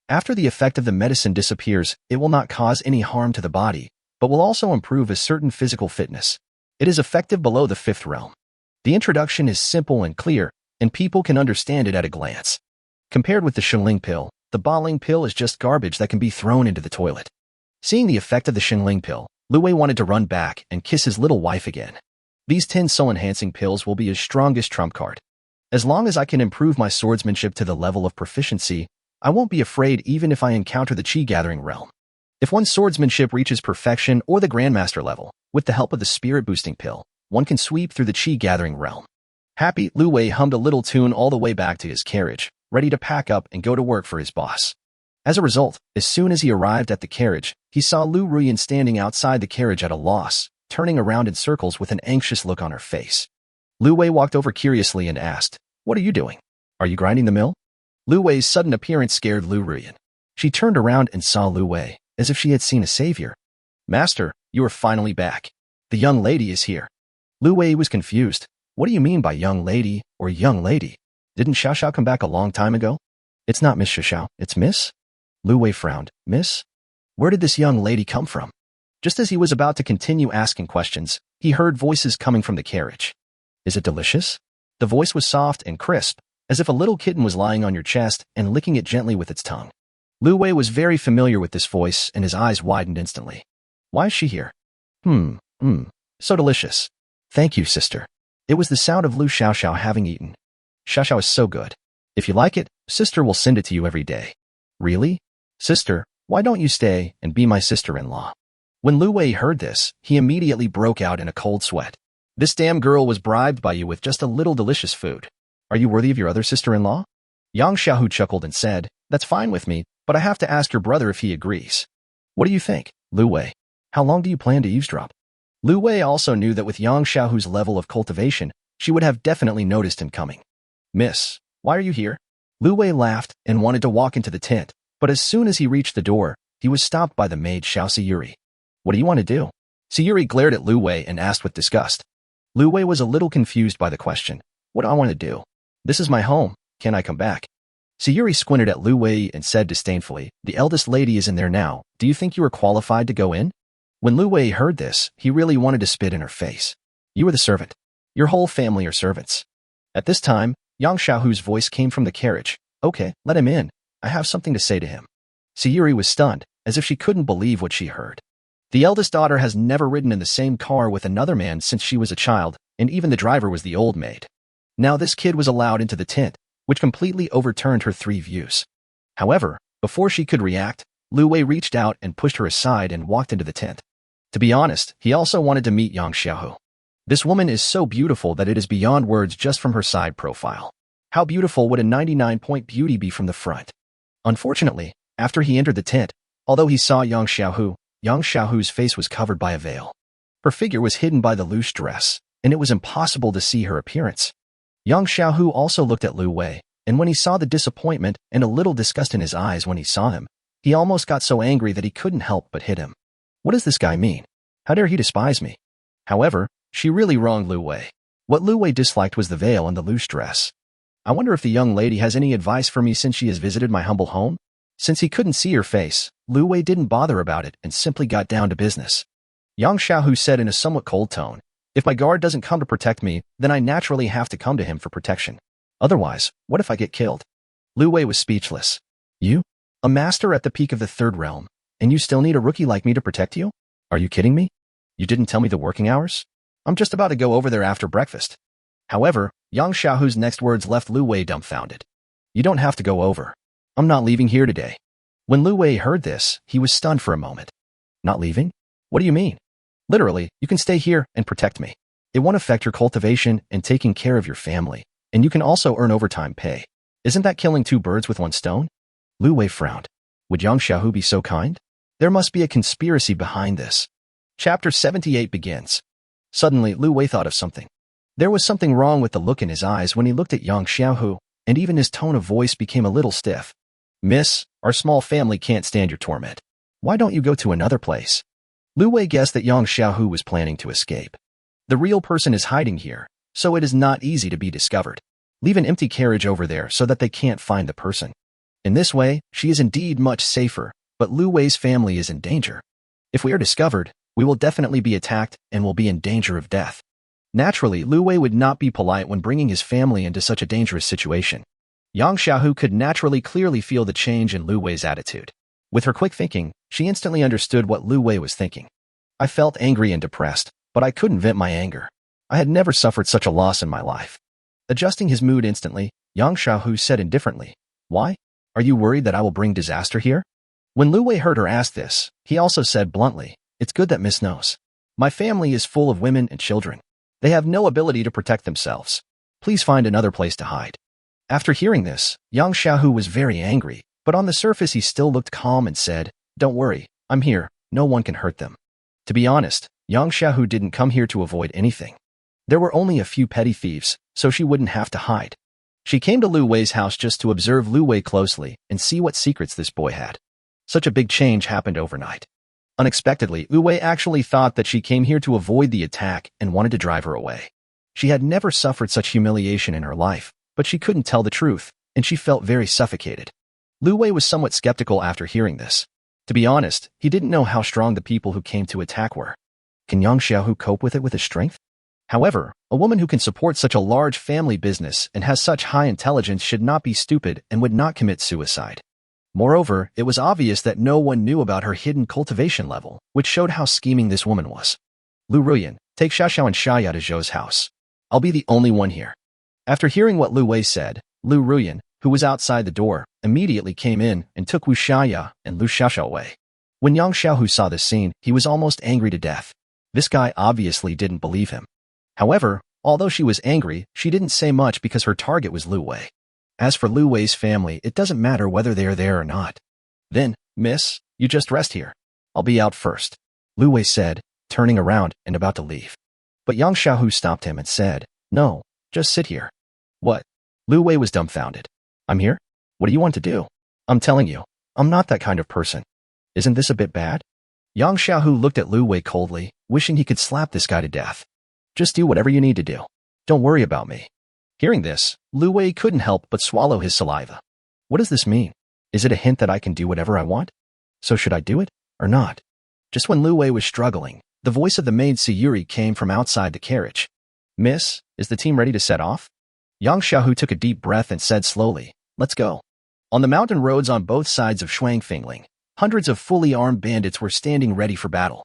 After the effect of the medicine disappears, it will not cause any harm to the body, but will also improve a certain physical fitness. It is effective below the 5th realm. The introduction is simple and clear, and people can understand it at a glance. Compared with the Xingling pill, the Baling pill is just garbage that can be thrown into the toilet. Seeing the effect of the Xingling pill, Lu Wei wanted to run back and kiss his little wife again. These 10 soul-enhancing pills will be his strongest trump card. As long as I can improve my swordsmanship to the level of proficiency, I won't be afraid even if I encounter the chi-gathering realm. If one's swordsmanship reaches perfection or the Grandmaster level, with the help of the spirit-boosting pill, one can sweep through the chi-gathering realm. Happy, Lu Wei hummed a little tune all the way back to his carriage, ready to pack up and go to work for his boss. As a result, as soon as he arrived at the carriage, he saw Lu Ruyan standing outside the carriage at a loss, turning around in circles with an anxious look on her face. Lu Wei walked over curiously and asked, "What are you doing? Are you grinding the mill?" Lu Wei's sudden appearance scared Lu Ruyan. She turned around and saw Lu Wei, as if she had seen a savior. "Master, you are finally back. The young lady is here." Lu Wei was confused. "What do you mean by young lady or young lady? Didn't Xiaoxiao come back a long time ago?" "It's not Miss Xiaoxiao, it's Miss?" Lu Wei frowned. "Miss? Where did this young lady come from?" Just as he was about to continue asking questions, he heard voices coming from the carriage. "Is it delicious?" The voice was soft and crisp, as if a little kitten was lying on your chest and licking it gently with its tongue. Lu Wei was very familiar with this voice and his eyes widened instantly. Why is she here? So delicious. Thank you, sister. It was the sound of Lu Xiaoxiao having eaten. Xiaoxiao is so good. If you like it, sister will send it to you every day. Really? Sister, why don't you stay and be my sister-in-law? When Lu Wei heard this, he immediately broke out in a cold sweat. This damn girl was bribed by you with just a little delicious food. Are you worthy of your other sister-in-law? Yang Xiaohu chuckled and said, That's fine with me, but I have to ask your brother if he agrees. What do you think, Lu Wei? How long do you plan to eavesdrop? Lu Wei also knew that with Yang Xiaohu's level of cultivation, she would have definitely noticed him coming. Miss, why are you here? Lu Wei laughed and wanted to walk into the tent, but as soon as he reached the door, he was stopped by the maid Xiao Sayuri. What do you want to do? Sayuri glared at Lu Wei and asked with disgust. Lu Wei was a little confused by the question. What do I want to do? This is my home. Can I come back? Sayuri squinted at Lu Wei and said disdainfully, The eldest lady is in there now. Do you think you are qualified to go in? When Lu Wei heard this, he really wanted to spit in her face. You are the servant. Your whole family are servants. At this time, Yang Xiaohu's voice came from the carriage. Okay, let him in. I have something to say to him. Sayuri was stunned, as if she couldn't believe what she heard. The eldest daughter has never ridden in the same car with another man since she was a child, and even the driver was the old maid. Now this kid was allowed into the tent, which completely overturned her three views. However, before she could react, Lu Wei reached out and pushed her aside and walked into the tent. To be honest, he also wanted to meet Yang Xiaohu. This woman is so beautiful that it is beyond words just from her side profile. How beautiful would a 99-point beauty be from the front? Unfortunately, after he entered the tent, although he saw Yang Xiaohu's face was covered by a veil. Her figure was hidden by the loose dress, and it was impossible to see her appearance. Yang Xiaohu also looked at Lu Wei, and when he saw the disappointment and a little disgust in his eyes when he saw him, he almost got so angry that he couldn't help but hit him. What does this guy mean? How dare he despise me? However, she really wronged Lu Wei. What Lu Wei disliked was the veil and the loose dress. I wonder if the young lady has any advice for me since she has visited my humble home? Since he couldn't see her face, Lu Wei didn't bother about it and simply got down to business. Yang Xiaohu said in a somewhat cold tone, If my guard doesn't come to protect me, then I naturally have to come to him for protection. Otherwise, what if I get killed? Lu Wei was speechless. You? A master at the peak of the third realm, and you still need a rookie like me to protect you? Are you kidding me? You didn't tell me the working hours? I'm just about to go over there after breakfast. However, Yang Xiaohu's next words left Lu Wei dumbfounded. You don't have to go over. I'm not leaving here today. When Lu Wei heard this, he was stunned for a moment. Not leaving? What do you mean? Literally, you can stay here and protect me. It won't affect your cultivation and taking care of your family, and you can also earn overtime pay. Isn't that killing two birds with one stone? Lu Wei frowned. Would Yang Xiaohu be so kind? There must be a conspiracy behind this. Chapter 78 begins. Suddenly, Lu Wei thought of something. There was something wrong with the look in his eyes when he looked at Yang Xiaohu, and even his tone of voice became a little stiff. Miss, our small family can't stand your torment. Why don't you go to another place? Lu Wei guessed that Yang Xiaohu was planning to escape. The real person is hiding here, so it is not easy to be discovered. Leave an empty carriage over there so that they can't find the person. In this way, she is indeed much safer, but Lu Wei's family is in danger. If we are discovered, we will definitely be attacked and will be in danger of death. Naturally, Lu Wei would not be polite when bringing his family into such a dangerous situation. Yang Xiaohu could naturally clearly feel the change in Lu Wei's attitude. With her quick thinking, she instantly understood what Lu Wei was thinking. I felt angry and depressed, but I couldn't vent my anger. I had never suffered such a loss in my life. Adjusting his mood instantly, Yang Xiaohu said indifferently, Why? Are you worried that I will bring disaster here? When Lu Wei heard her ask this, he also said bluntly, It's good that Miss knows. My family is full of women and children. They have no ability to protect themselves. Please find another place to hide. After hearing this, Yang Xiaohu was very angry, but on the surface he still looked calm and said, Don't worry, I'm here, no one can hurt them. To be honest, Yang Xiaohu didn't come here to avoid anything. There were only a few petty thieves, so she wouldn't have to hide. She came to Lu Wei's house just to observe Lu Wei closely and see what secrets this boy had. Such a big change happened overnight. Unexpectedly, Lu Wei actually thought that she came here to avoid the attack and wanted to drive her away. She had never suffered such humiliation in her life, but she couldn't tell the truth, and she felt very suffocated. Lu Wei was somewhat skeptical after hearing this. To be honest, he didn't know how strong the people who came to attack were. Can Yang Xiaohu cope with it with his strength? However, a woman who can support such a large family business and has such high intelligence should not be stupid and would not commit suicide. Moreover, it was obvious that no one knew about her hidden cultivation level, which showed how scheming this woman was. Lu Ruyan, take Xiaoxiao and Xia to Zhou's house. I'll be the only one here. After hearing what Lu Wei said, Lu Ruyan, who was outside the door, immediately came in and took Wu Xiaya and Lu Xiaoxiao away. When Yang Xiaohu saw this scene, he was almost angry to death. This guy obviously didn't believe him. However, although she was angry, she didn't say much because her target was Lu Wei. As for Lu Wei's family, it doesn't matter whether they are there or not. Then, miss, you just rest here. I'll be out first, Lu Wei said, turning around and about to leave. But Yang Xiaohu stopped him and said, no, just sit here. What? Lu Wei was dumbfounded. I'm here? What do you want to do? I'm telling you, I'm not that kind of person. Isn't this a bit bad? Yang Xiaohu looked at Lu Wei coldly, wishing he could slap this guy to death. Just do whatever you need to do. Don't worry about me. Hearing this, Lu Wei couldn't help but swallow his saliva. What does this mean? Is it a hint that I can do whatever I want? So should I do it, or not? Just when Lu Wei was struggling, the voice of the maid Sayuri came from outside the carriage. Miss, is the team ready to set off? Yang Xiaohu took a deep breath and said slowly, let's go. On the mountain roads on both sides of Shuangfingling, hundreds of fully armed bandits were standing ready for battle.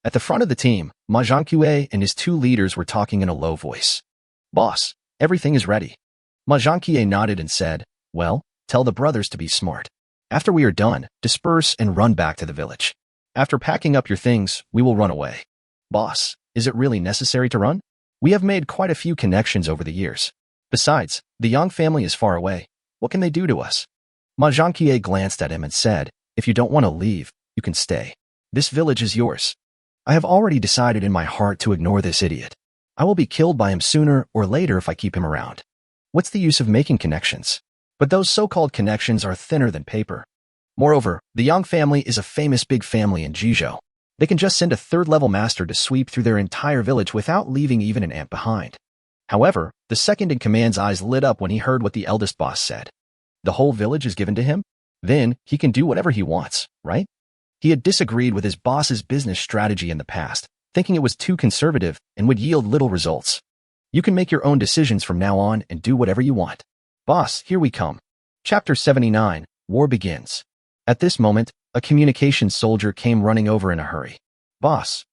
At the front of the team, Ma Zhangque and his two leaders were talking in a low voice. Boss, everything is ready. Ma Zhangque nodded and said, well, tell the brothers to be smart. After we are done, disperse and run back to the village. After packing up your things, we will run away. Boss, is it really necessary to run? We have made quite a few connections over the years. Besides, the Yang family is far away. What can they do to us? Ma Zhangque glanced at him and said, if you don't want to leave, you can stay. This village is yours. I have already decided in my heart to ignore this idiot. I will be killed by him sooner or later if I keep him around. What's the use of making connections? But those so-called connections are thinner than paper. Moreover, the Yang family is a famous big family in Jizhou. They can just send a third-level master to sweep through their entire village without leaving even an ant behind. However, the second-in-command's eyes lit up when he heard what the eldest boss said. The whole village is given to him? Then, he can do whatever he wants, right? He had disagreed with his boss's business strategy in the past, thinking it was too conservative and would yield little results. You can make your own decisions from now on and do whatever you want. Boss, here we come. Chapter 79, War Begins. At this moment, a communications soldier came running over in a hurry. Boss,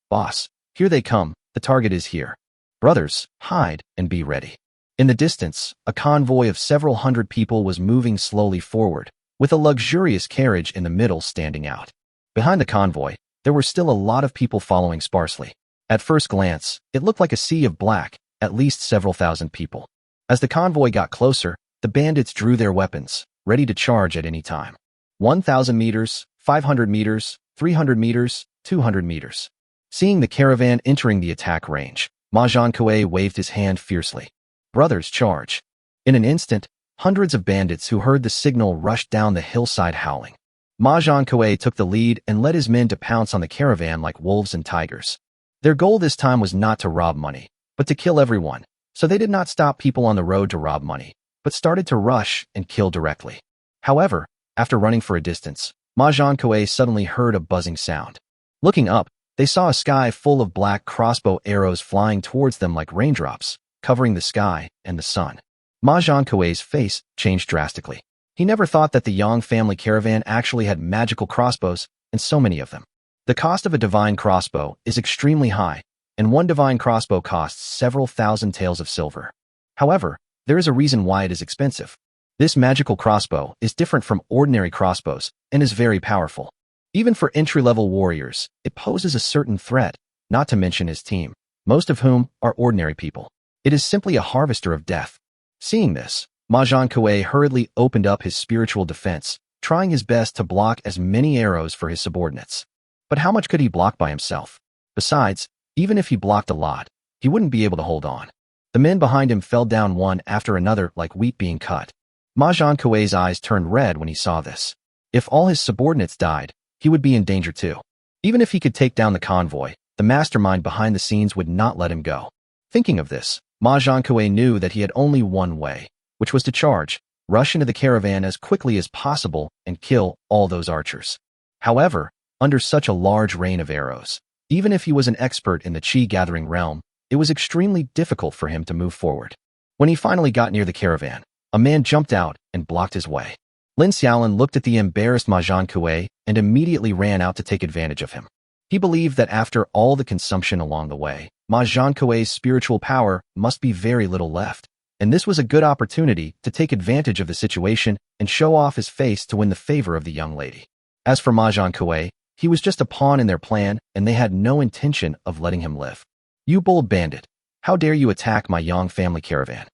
here they come, the target is here. Brothers, hide and be ready. In the distance, a convoy of several hundred people was moving slowly forward, with a luxurious carriage in the middle standing out. Behind the convoy, there were still a lot of people following sparsely. At first glance, it looked like a sea of black, at least several thousand people. As the convoy got closer, the bandits drew their weapons, ready to charge at any time. 1,000 meters, 500 meters, 300 meters, 200 meters. Seeing the caravan entering the attack range, Ma Zhangque waved his hand fiercely. Brothers, charge. In an instant, hundreds of bandits who heard the signal rushed down the hillside howling. Ma Zhangque took the lead and led his men to pounce on the caravan like wolves and tigers. Their goal this time was not to rob money, but to kill everyone, so they did not stop people on the road to rob money, but started to rush and kill directly. However, after running for a distance, Ma Zhangque suddenly heard a buzzing sound. Looking up, they saw a sky full of black crossbow arrows flying towards them like raindrops, covering the sky and the sun. Ma Zhangque's face changed drastically. He never thought that the Yang family caravan actually had magical crossbows, and so many of them. The cost of a divine crossbow is extremely high, and one divine crossbow costs several thousand taels of silver. However, there is a reason why it is expensive. This magical crossbow is different from ordinary crossbows and is very powerful. Even for entry-level warriors, it poses a certain threat, not to mention his team, most of whom are ordinary people. It is simply a harvester of death. Seeing this, Ma Zhangque hurriedly opened up his spiritual defense, trying his best to block as many arrows for his subordinates. But how much could he block by himself? Besides, even if he blocked a lot, he wouldn't be able to hold on. The men behind him fell down one after another like wheat being cut. Ma Zhangque's eyes turned red when he saw this. If all his subordinates died, he would be in danger too. Even if he could take down the convoy, the mastermind behind the scenes would not let him go. Thinking of this, Ma Zhangque knew that he had only one way, which was to charge, rush into the caravan as quickly as possible, and kill all those archers. However, under such a large rain of arrows, even if he was an expert in the chi-gathering realm, it was extremely difficult for him to move forward. When he finally got near the caravan, a man jumped out and blocked his way. Lin Xiaolin looked at the embarrassed Ma Zhankui and immediately ran out to take advantage of him. He believed that after all the consumption along the way, Ma Zhankui's spiritual power must be very little left, and this was a good opportunity to take advantage of the situation and show off his face to win the favor of the young lady. As for Ma Zhankui, he was just a pawn in their plan, and they had no intention of letting him live. "You bold bandit! How dare you attack my Yang family caravan?"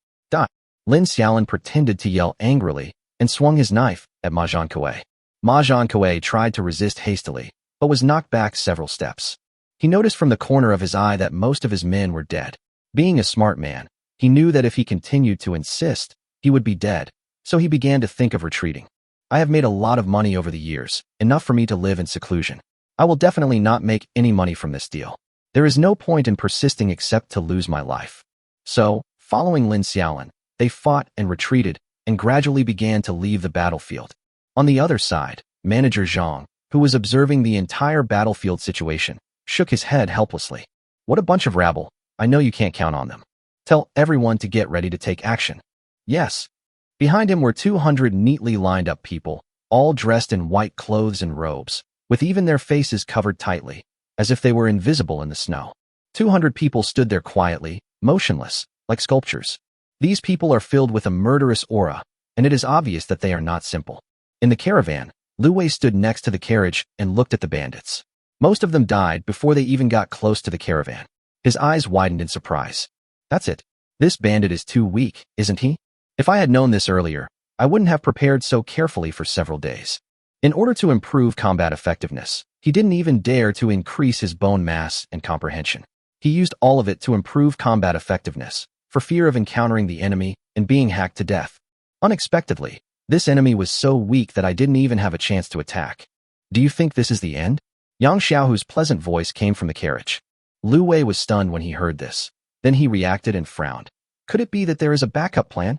Lin Xiaolin pretended to yell angrily and swung his knife at Ma Zhankui. Ma Zhankui tried to resist hastily, but was knocked back several steps. He noticed from the corner of his eye that most of his men were dead. Being a smart man, he knew that if he continued to insist, he would be dead, so he began to think of retreating. "I have made a lot of money over the years, enough for me to live in seclusion. I will definitely not make any money from this deal. There is no point in persisting except to lose my life." So, following Lin Xiaolin, they fought and retreated and gradually began to leave the battlefield. On the other side, Manager Zhang, who was observing the entire battlefield situation, shook his head helplessly. "What a bunch of rabble. I know you can't count on them. Tell everyone to get ready to take action." "Yes." Behind him were 200 neatly lined up people, all dressed in white clothes and robes, with even their faces covered tightly, as if they were invisible in the snow. 200 people stood there quietly, motionless, like sculptures. These people are filled with a murderous aura, and it is obvious that they are not simple. In the caravan, Lu Wei stood next to the carriage and looked at the bandits. Most of them died before they even got close to the caravan. His eyes widened in surprise. "That's it. This bandit is too weak, isn't he? If I had known this earlier, I wouldn't have prepared so carefully for several days." In order to improve combat effectiveness, he didn't even dare to increase his bone mass and comprehension. He used all of it to improve combat effectiveness, for fear of encountering the enemy and being hacked to death. Unexpectedly, this enemy was so weak that I didn't even have a chance to attack. "Do you think this is the end?" Yang Xiaohu's pleasant voice came from the carriage. Lu Wei was stunned when he heard this. Then he reacted and frowned. Could it be that there is a backup plan?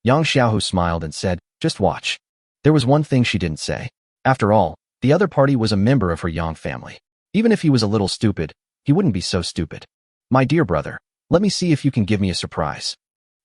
Yang Xiaohu smiled and said, "Just watch." There was one thing she didn't say. After all, the other party was a member of her Yang family. Even if he was a little stupid, he wouldn't be so stupid. "My dear brother, let me see if you can give me a surprise."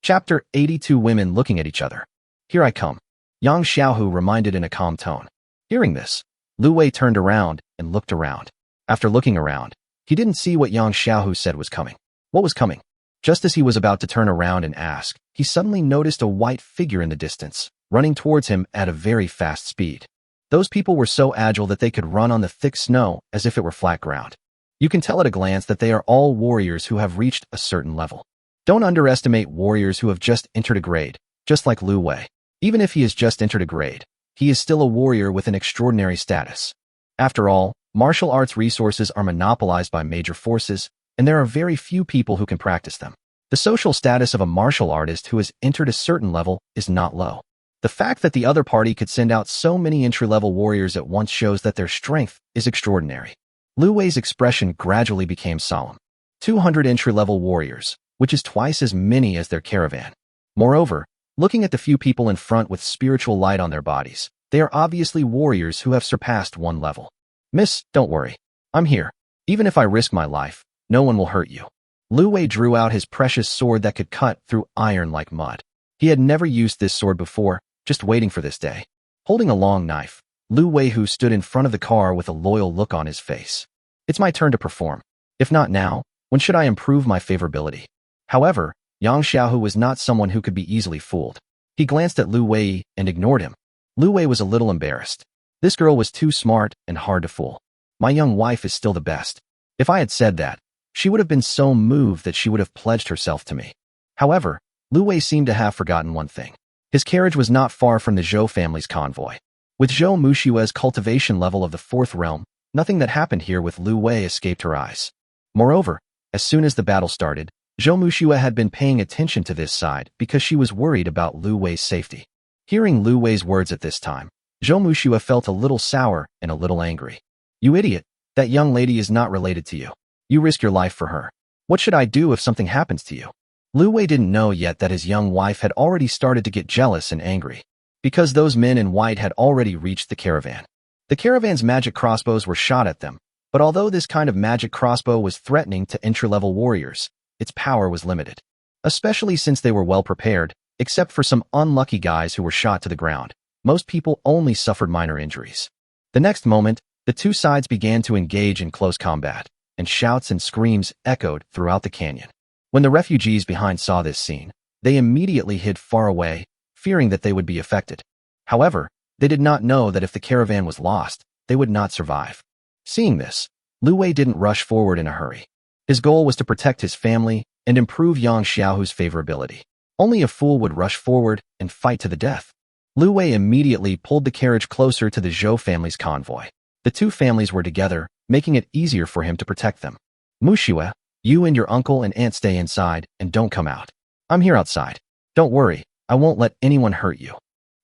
Chapter 82. Women looking at each other. "Here I come," Yang Xiaohu reminded in a calm tone. Hearing this, Lu Wei turned around and looked around. After looking around, he didn't see what Yang Xiaohu said was coming. What was coming? Just as he was about to turn around and ask, he suddenly noticed a white figure in the distance, running towards him at a very fast speed. Those people were so agile that they could run on the thick snow as if it were flat ground. You can tell at a glance that they are all warriors who have reached a certain level. Don't underestimate warriors who have just entered a grade, just like Lu Wei. Even if he has just entered a grade, he is still a warrior with an extraordinary status. After all, martial arts resources are monopolized by major forces, and there are very few people who can practice them. The social status of a martial artist who has entered a certain level is not low. The fact that the other party could send out so many entry-level warriors at once shows that their strength is extraordinary. Lu Wei's expression gradually became solemn. 200 entry-level warriors, which is twice as many as their caravan. Moreover, looking at the few people in front with spiritual light on their bodies, they are obviously warriors who have surpassed one level. "Miss, don't worry. I'm here. Even if I risk my life, no one will hurt you." Lu Wei drew out his precious sword that could cut through iron like mud. He had never used this sword before, just waiting for this day. Holding a long knife, Lu Wei who stood in front of the car with a loyal look on his face. "It's my turn to perform. If not now, when should I improve my favorability?" However, Yang Xiaohu was not someone who could be easily fooled. He glanced at Lu Wei and ignored him. Lu Wei was a little embarrassed. This girl was too smart and hard to fool. My young wife is still the best. If I had said that, she would have been so moved that she would have pledged herself to me. However, Lu Wei seemed to have forgotten one thing. His carriage was not far from the Zhou family's convoy. With Zhou Mushua's cultivation level of the 4th realm, nothing that happened here with Lu Wei escaped her eyes. Moreover, as soon as the battle started, Zhou Mushua had been paying attention to this side because she was worried about Lu Wei's safety. Hearing Lu Wei's words at this time, Zhou Mushua felt a little sour and a little angry. "You idiot, that young lady is not related to you. You risk your life for her. What should I do if something happens to you?" Lu Wei didn't know yet that his young wife had already started to get jealous and angry, because those men in white had already reached the caravan. The caravan's magic crossbows were shot at them, but although this kind of magic crossbow was threatening to entry-level warriors, its power was limited. Especially since they were well prepared, except for some unlucky guys who were shot to the ground. Most people only suffered minor injuries. The next moment, the two sides began to engage in close combat, and shouts and screams echoed throughout the canyon. When the refugees behind saw this scene, they immediately hid far away, fearing that they would be affected. However, they did not know that if the caravan was lost, they would not survive. Seeing this, Lu Wei didn't rush forward in a hurry. His goal was to protect his family and improve Yang Xiaohu's favorability. Only a fool would rush forward and fight to the death. Lu Wei immediately pulled the carriage closer to the Zhou family's convoy. The two families were together, making it easier for him to protect them. Mushue, you and your uncle and aunt stay inside and don't come out. I'm here outside. Don't worry, I won't let anyone hurt you.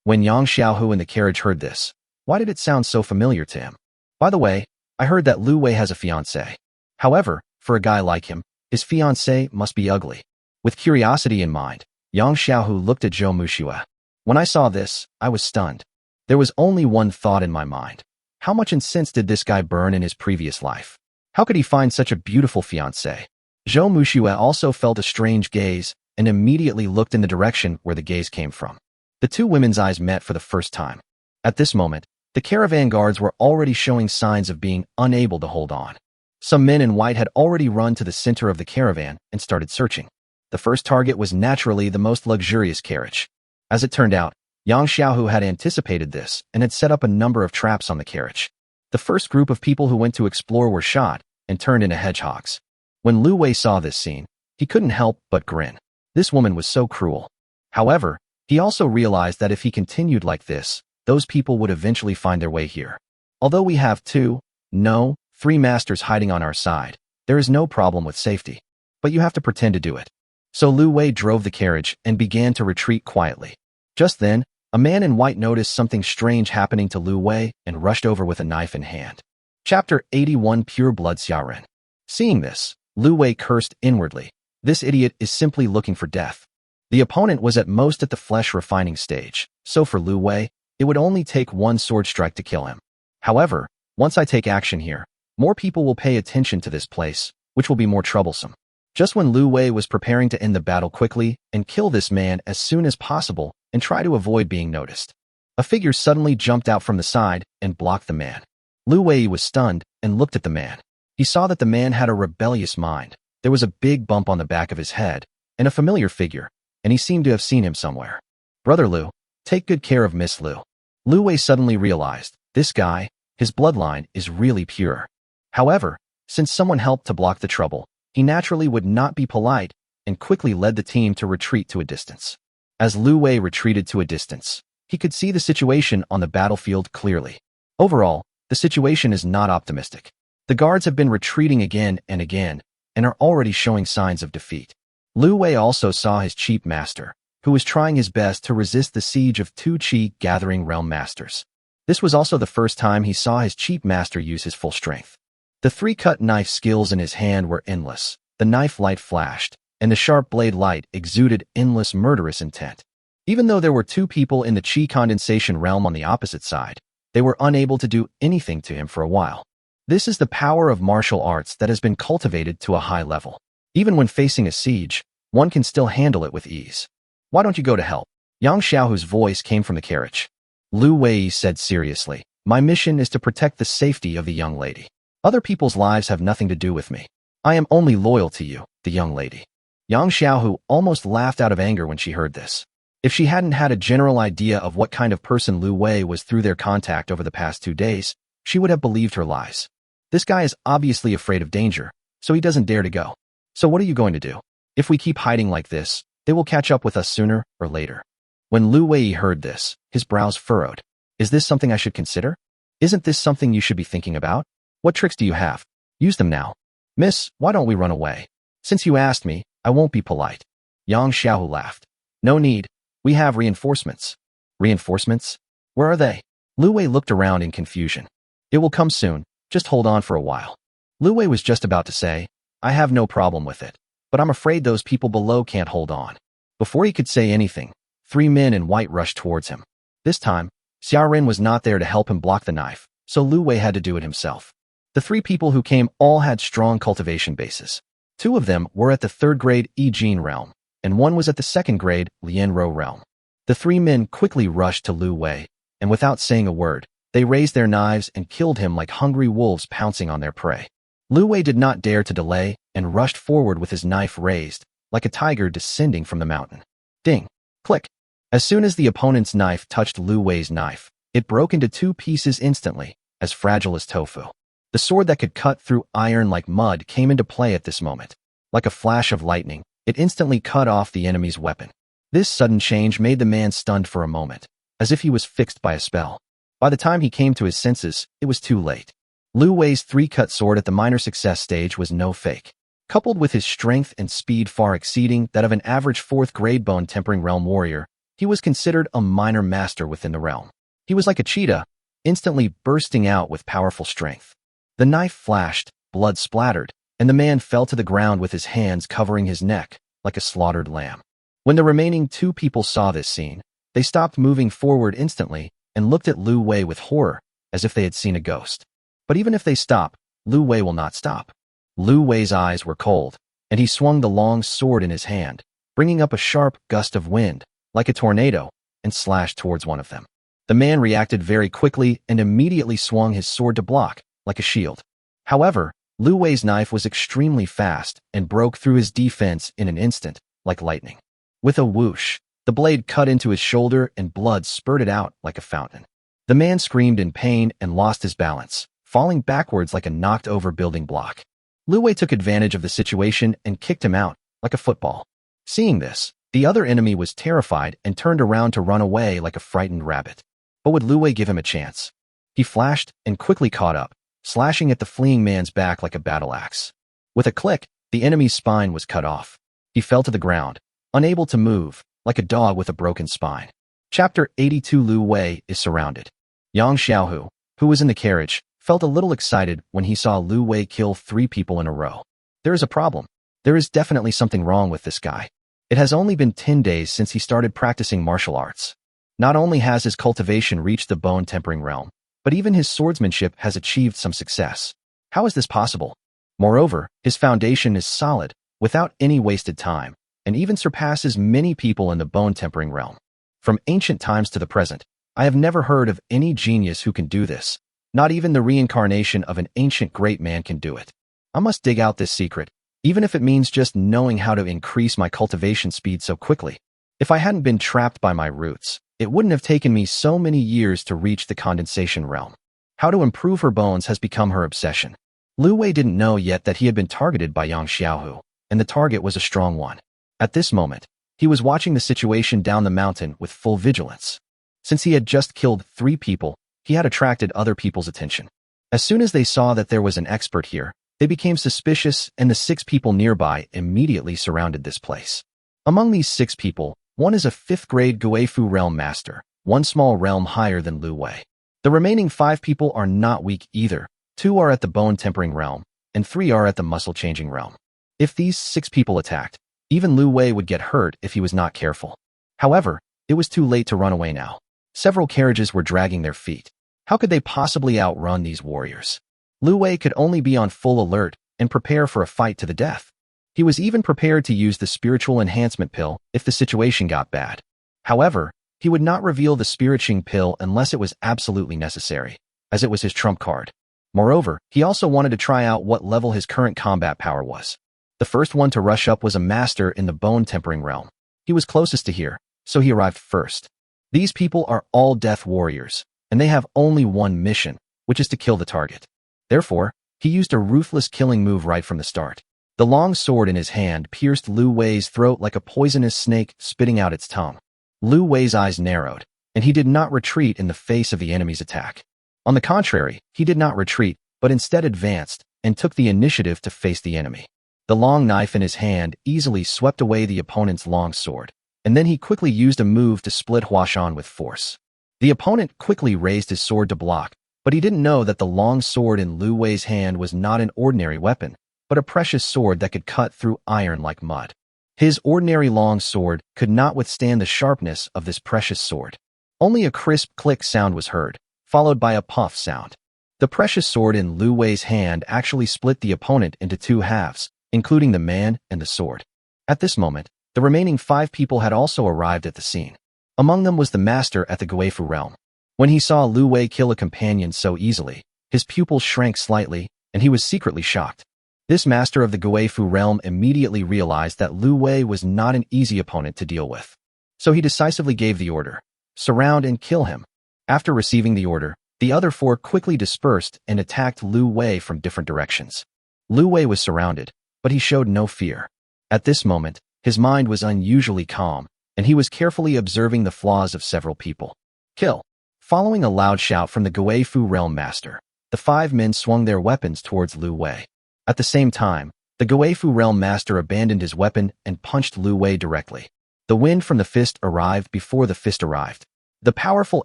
When Yang Xiaohu in the carriage heard this, why did it sound so familiar to him? By the way, I heard that Lu Wei has a fiancée. However, for a guy like him, his fiancée must be ugly. With curiosity in mind, Yang Xiaohu looked at Zhou Mushue. When I saw this, I was stunned. There was only one thought in my mind. How much incense did this guy burn in his previous life? How could he find such a beautiful fiancée? Zhou Mushue also felt a strange gaze and immediately looked in the direction where the gaze came from. The two women's eyes met for the first time. At this moment, the caravan guards were already showing signs of being unable to hold on. Some men in white had already run to the center of the caravan and started searching. The first target was naturally the most luxurious carriage. As it turned out, Yang Xiaohu had anticipated this and had set up a number of traps on the carriage. The first group of people who went to explore were shot and turned into hedgehogs. When Lu Wei saw this scene, he couldn't help but grin. This woman was so cruel. However, he also realized that if he continued like this, those people would eventually find their way here. Although we have three masters hiding on our side, there is no problem with safety. But you have to pretend to do it. So Lu Wei drove the carriage and began to retreat quietly. Just then, a man in white noticed something strange happening to Lu Wei and rushed over with a knife in hand. Chapter 81 Pure Blood Xiaoren. Seeing this, Lu Wei cursed inwardly. This idiot is simply looking for death. The opponent was at most at the flesh refining stage, so for Lu Wei, it would only take one sword strike to kill him. However, once I take action here, more people will pay attention to this place, which will be more troublesome. Just when Lu Wei was preparing to end the battle quickly and kill this man as soon as possible and try to avoid being noticed, a figure suddenly jumped out from the side and blocked the man. Lu Wei was stunned and looked at the man. He saw that the man had a rebellious mind. There was a big bump on the back of his head and a familiar figure, and he seemed to have seen him somewhere. Brother Lu, take good care of Miss Lu. Lu Wei suddenly realized, this guy, his bloodline is really pure. However, since someone helped to block the trouble, he naturally would not be polite and quickly led the team to retreat to a distance. As Lu Wei retreated to a distance, he could see the situation on the battlefield clearly. Overall, the situation is not optimistic. The guards have been retreating again and are already showing signs of defeat. Lu Wei also saw his chief master, who was trying his best to resist the siege of two Qi gathering realm masters. This was also the first time he saw his chief master use his full strength. The three-cut knife skills in his hand were endless. The knife light flashed, and the sharp blade light exuded endless murderous intent. Even though there were two people in the Qi condensation realm on the opposite side, they were unable to do anything to him for a while. This is the power of martial arts that has been cultivated to a high level. Even when facing a siege, one can still handle it with ease. Why don't you go to help? Yang Xiaohu's voice came from the carriage. Lu Wei said seriously, my mission is to protect the safety of the young lady. Other people's lives have nothing to do with me. I am only loyal to you, the young lady. Yang Xiaohu almost laughed out of anger when she heard this. If she hadn't had a general idea of what kind of person Lu Wei was through their contact over the past 2 days, she would have believed her lies. This guy is obviously afraid of danger, so he doesn't dare to go. So what are you going to do? If we keep hiding like this, they will catch up with us sooner or later. When Lu Wei heard this, his brows furrowed. Is this something I should consider? Isn't this something you should be thinking about? What tricks do you have? Use them now. Miss, why don't we run away? Since you asked me, I won't be polite. Yang Xiaohu laughed. No need. We have reinforcements. Reinforcements? Where are they? Lu Wei looked around in confusion. It will come soon. Just hold on for a while. Lu Wei was just about to say, I have no problem with it, but I'm afraid those people below can't hold on. Before he could say anything, 3 men in white rushed towards him. This time, Xiaoren was not there to help him block the knife, so Lu Wei had to do it himself. The 3 people who came all had strong cultivation bases. 2 of them were at the 3rd grade Yi Jin realm, and 1 was at the 2nd grade Lianro realm. The 3 men quickly rushed to Lu Wei, and without saying a word, they raised their knives and killed him like hungry wolves pouncing on their prey. Lu Wei did not dare to delay and rushed forward with his knife raised, like a tiger descending from the mountain. Ding! Click! As soon as the opponent's knife touched Lu Wei's knife, it broke into two pieces instantly, as fragile as tofu. The sword that could cut through iron like mud came into play at this moment. Like a flash of lightning, it instantly cut off the enemy's weapon. This sudden change made the man stunned for a moment, as if he was fixed by a spell. By the time he came to his senses, it was too late. Lu Wei's three-cut sword at the minor success stage was no fake. Coupled with his strength and speed far exceeding that of an average 4th-grade bone-tempering realm warrior, he was considered a minor master within the realm. He was like a cheetah, instantly bursting out with powerful strength. The knife flashed, blood splattered, and the man fell to the ground with his hands covering his neck, like a slaughtered lamb. When the remaining two people saw this scene, they stopped moving forward instantly and looked at Lu Wei with horror, as if they had seen a ghost. But even if they stop, Lu Wei will not stop. Lu Wei's eyes were cold, and he swung the long sword in his hand, bringing up a sharp gust of wind, like a tornado, and slashed towards one of them. The man reacted very quickly and immediately swung his sword to block, like a shield. However, Lu Wei's knife was extremely fast and broke through his defense in an instant, like lightning. With a whoosh, the blade cut into his shoulder and blood spurted out like a fountain. The man screamed in pain and lost his balance, falling backwards like a knocked-over building block. Lu Wei took advantage of the situation and kicked him out, like a football. Seeing this, the other enemy was terrified and turned around to run away like a frightened rabbit. But would Lu Wei give him a chance? He flashed and quickly caught up, slashing at the fleeing man's back like a battle axe. With a click, the enemy's spine was cut off. He fell to the ground, unable to move, like a dog with a broken spine. Chapter 82. Lu Wei is surrounded. Yang Xiaohu, who was in the carriage, felt a little excited when he saw Lu Wei kill 3 people in a row. There is a problem. There is definitely something wrong with this guy. It has only been 10 days since he started practicing martial arts. Not only has his cultivation reached the bone-tempering realm, but even his swordsmanship has achieved some success. How is this possible? Moreover, his foundation is solid, without any wasted time, and even surpasses many people in the bone-tempering realm. From ancient times to the present, I have never heard of any genius who can do this. Not even the reincarnation of an ancient great man can do it. I must dig out this secret, even if it means just knowing how to increase my cultivation speed so quickly. If I hadn't been trapped by my roots, it wouldn't have taken me so many years to reach the condensation realm. How to improve her bones has become her obsession. Lu Wei didn't know yet that he had been targeted by Yang Xiaohu, and the target was a strong one. At this moment, he was watching the situation down the mountain with full vigilance. Since he had just killed 3 people, he had attracted other people's attention. As soon as they saw that there was an expert here, they became suspicious, and the 6 people nearby immediately surrounded this place. Among these 6 people, one is a 5th-grade Guifu realm master, one small realm higher than Lu Wei. The remaining 5 people are not weak either. 2 are at the bone-tempering realm, and 3 are at the muscle-changing realm. If these 6 people attacked, even Lu Wei would get hurt if he was not careful. However, it was too late to run away now. Several carriages were dragging their feet. How could they possibly outrun these warriors? Lu Wei could only be on full alert and prepare for a fight to the death. He was even prepared to use the spiritual enhancement pill if the situation got bad. However, he would not reveal the spiritual pill unless it was absolutely necessary, as it was his trump card. Moreover, he also wanted to try out what level his current combat power was. The first one to rush up was a master in the bone-tempering realm. He was closest to here, so he arrived first. These people are all death warriors, and they have only one mission, which is to kill the target. Therefore, he used a ruthless killing move right from the start. The long sword in his hand pierced Lu Wei's throat like a poisonous snake spitting out its tongue. Lu Wei's eyes narrowed, and he did not retreat in the face of the enemy's attack. On the contrary, he did not retreat, but instead advanced and took the initiative to face the enemy. The long knife in his hand easily swept away the opponent's long sword, and then he quickly used a move to split Huashan with force. The opponent quickly raised his sword to block, but he didn't know that the long sword in Lu Wei's hand was not an ordinary weapon, but a precious sword that could cut through iron like mud. His ordinary long sword could not withstand the sharpness of this precious sword. Only a crisp click sound was heard, followed by a puff sound. The precious sword in Lu Wei's hand actually split the opponent into 2 halves, including the man and the sword. At this moment, the remaining 5 people had also arrived at the scene. Among them was the master at the Guifu realm. When he saw Lu Wei kill a companion so easily, his pupils shrank slightly, and he was secretly shocked. This master of the Guifu realm immediately realized that Lu Wei was not an easy opponent to deal with. So he decisively gave the order, "Surround and kill him." After receiving the order, the other four quickly dispersed and attacked Lu Wei from different directions. Lu Wei was surrounded, but he showed no fear. At this moment, his mind was unusually calm, and he was carefully observing the flaws of several people. Kill. Following a loud shout from the Guifu realm master, the five men swung their weapons towards Lu Wei. At the same time, the Guifu realm master abandoned his weapon and punched Lu Wei directly. The wind from the fist arrived before the fist arrived. The powerful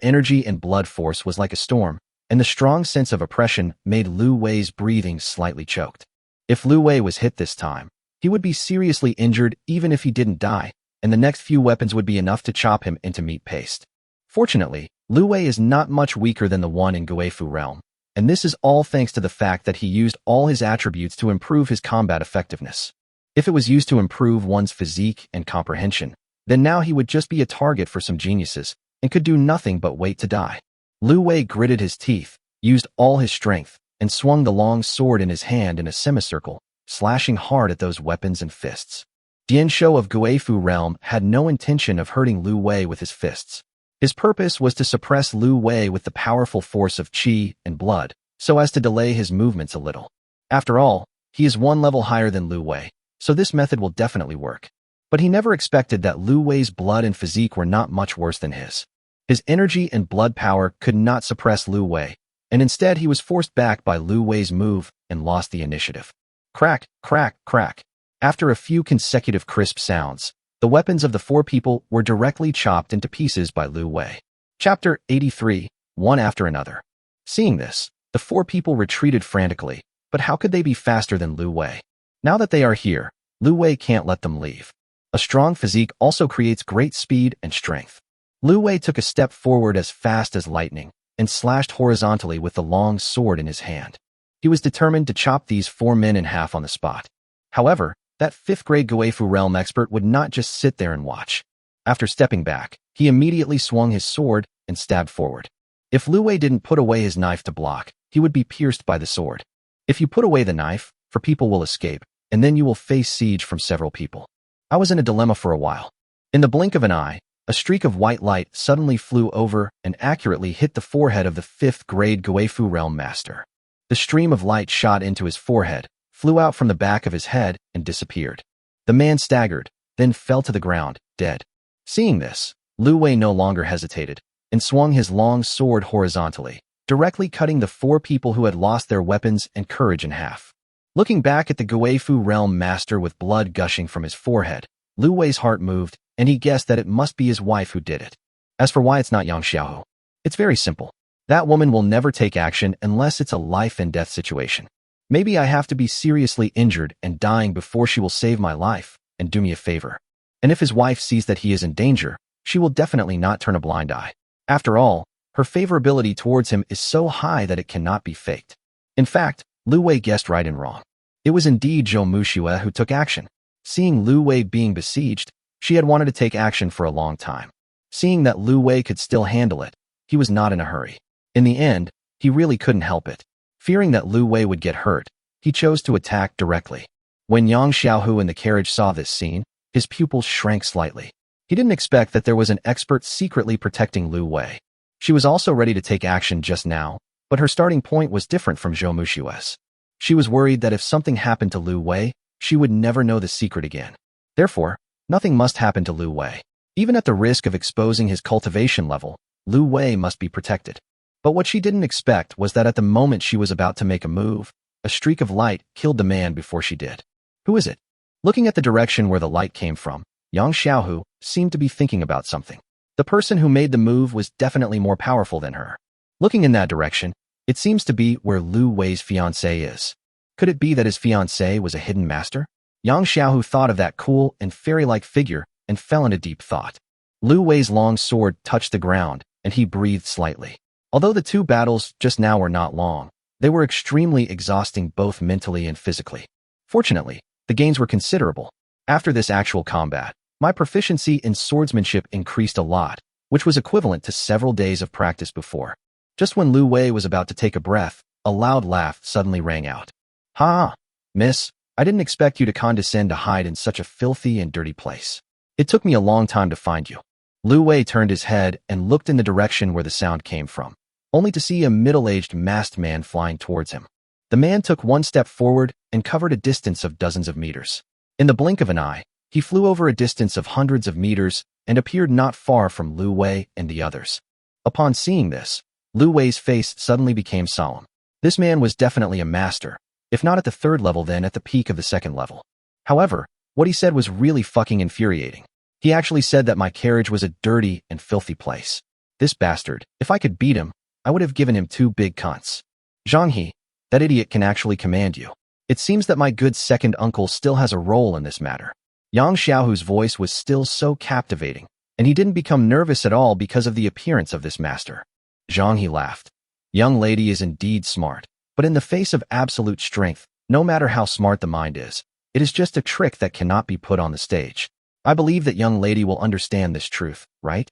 energy and blood force was like a storm, and the strong sense of oppression made Lu Wei's breathing slightly choked. If Lu Wei was hit this time, he would be seriously injured even if he didn't die, and the next few weapons would be enough to chop him into meat paste. Fortunately, Lu Wei is not much weaker than the one in Guifu realm, and this is all thanks to the fact that he used all his attributes to improve his combat effectiveness. If it was used to improve one's physique and comprehension, then now he would just be a target for some geniuses and could do nothing but wait to die. Lu Wei gritted his teeth, used all his strength, and swung the long sword in his hand in a semicircle, slashing hard at those weapons and fists. Dian Shou of Guifu realm had no intention of hurting Lu Wei with his fists. His purpose was to suppress Lu Wei with the powerful force of qi and blood, so as to delay his movements a little. After all, he is one level higher than Lu Wei, so this method will definitely work. But he never expected that Lu Wei's blood and physique were not much worse than his. His energy and blood power could not suppress Lu Wei, and instead he was forced back by Lu Wei's move and lost the initiative. Crack, crack, crack. After a few consecutive crisp sounds, the weapons of the four people were directly chopped into pieces by Lu Wei. Chapter 83, one after another. Seeing this, the four people retreated frantically, but how could they be faster than Lu Wei? Now that they are here, Lu Wei can't let them leave. A strong physique also creates great speed and strength. Lu Wei took a step forward as fast as lightning and slashed horizontally with the long sword in his hand. He was determined to chop these four men in half on the spot. However, that fifth-grade Guifu realm expert would not just sit there and watch. After stepping back, he immediately swung his sword and stabbed forward. If Lu Wei didn't put away his knife to block, he would be pierced by the sword. If you put away the knife, four people will escape, and then you will face siege from several people. I was in a dilemma for a while. In the blink of an eye, a streak of white light suddenly flew over and accurately hit the forehead of the fifth-grade Guifu realm master. The stream of light shot into his forehead, flew out from the back of his head, and disappeared. The man staggered, then fell to the ground, dead. Seeing this, Lu Wei no longer hesitated, and swung his long sword horizontally, directly cutting the four people who had lost their weapons and courage in half. Looking back at the Guifu realm master with blood gushing from his forehead, Lu Wei's heart moved, and he guessed that it must be his wife who did it. As for why it's not Yang Xiaohu, it's very simple. That woman will never take action unless it's a life-and-death situation. Maybe I have to be seriously injured and dying before she will save my life and do me a favor. And if his wife sees that he is in danger, she will definitely not turn a blind eye. After all, her favorability towards him is so high that it cannot be faked. In fact, Lu Wei guessed right and wrong. It was indeed Zhou Muxue who took action. Seeing Lu Wei being besieged, she had wanted to take action for a long time. Seeing that Lu Wei could still handle it, he was not in a hurry. In the end, he really couldn't help it. Fearing that Lu Wei would get hurt, he chose to attack directly. When Yang Xiaohu in the carriage saw this scene, his pupils shrank slightly. He didn't expect that there was an expert secretly protecting Lu Wei. She was also ready to take action just now, but her starting point was different from Zhou Muxue's. She was worried that if something happened to Lu Wei, she would never know the secret again. Therefore, nothing must happen to Lu Wei. Even at the risk of exposing his cultivation level, Lu Wei must be protected. But what she didn't expect was that at the moment she was about to make a move, a streak of light killed the man before she did. Who is it? Looking at the direction where the light came from, Yang Xiaohu seemed to be thinking about something. The person who made the move was definitely more powerful than her. Looking in that direction, it seems to be where Lu Wei's fiancé is. Could it be that his fiancé was a hidden master? Yang Xiaohu thought of that cool and fairy-like figure and fell into deep thought. Lu Wei's long sword touched the ground, and he breathed slightly. Although the two battles just now were not long, they were extremely exhausting both mentally and physically. Fortunately, the gains were considerable. After this actual combat, my proficiency in swordsmanship increased a lot, which was equivalent to several days of practice before. Just when Lu Wei was about to take a breath, a loud laugh suddenly rang out. "Ha! Miss, I didn't expect you to condescend to hide in such a filthy and dirty place. It took me a long time to find you." Lu Wei turned his head and looked in the direction where the sound came from, only to see a middle-aged masked man flying towards him. The man took one step forward and covered a distance of dozens of meters. In the blink of an eye, he flew over a distance of hundreds of meters and appeared not far from Lu Wei and the others. Upon seeing this, Lu Wei's face suddenly became solemn. This man was definitely a master, if not at the third level then at the peak of the second level. However, what he said was really fucking infuriating. He actually said that my carriage was a dirty and filthy place. This bastard, if I could beat him, I would have given him 2 big cunts. Zhang He, that idiot can actually command you. It seems that my good second uncle still has a role in this matter. Yang Xiaohu's voice was still so captivating, and he didn't become nervous at all because of the appearance of this master. Zhang He laughed. Young lady is indeed smart, but in the face of absolute strength, no matter how smart the mind is, it is just a trick that cannot be put on the stage. I believe that young lady will understand this truth, right?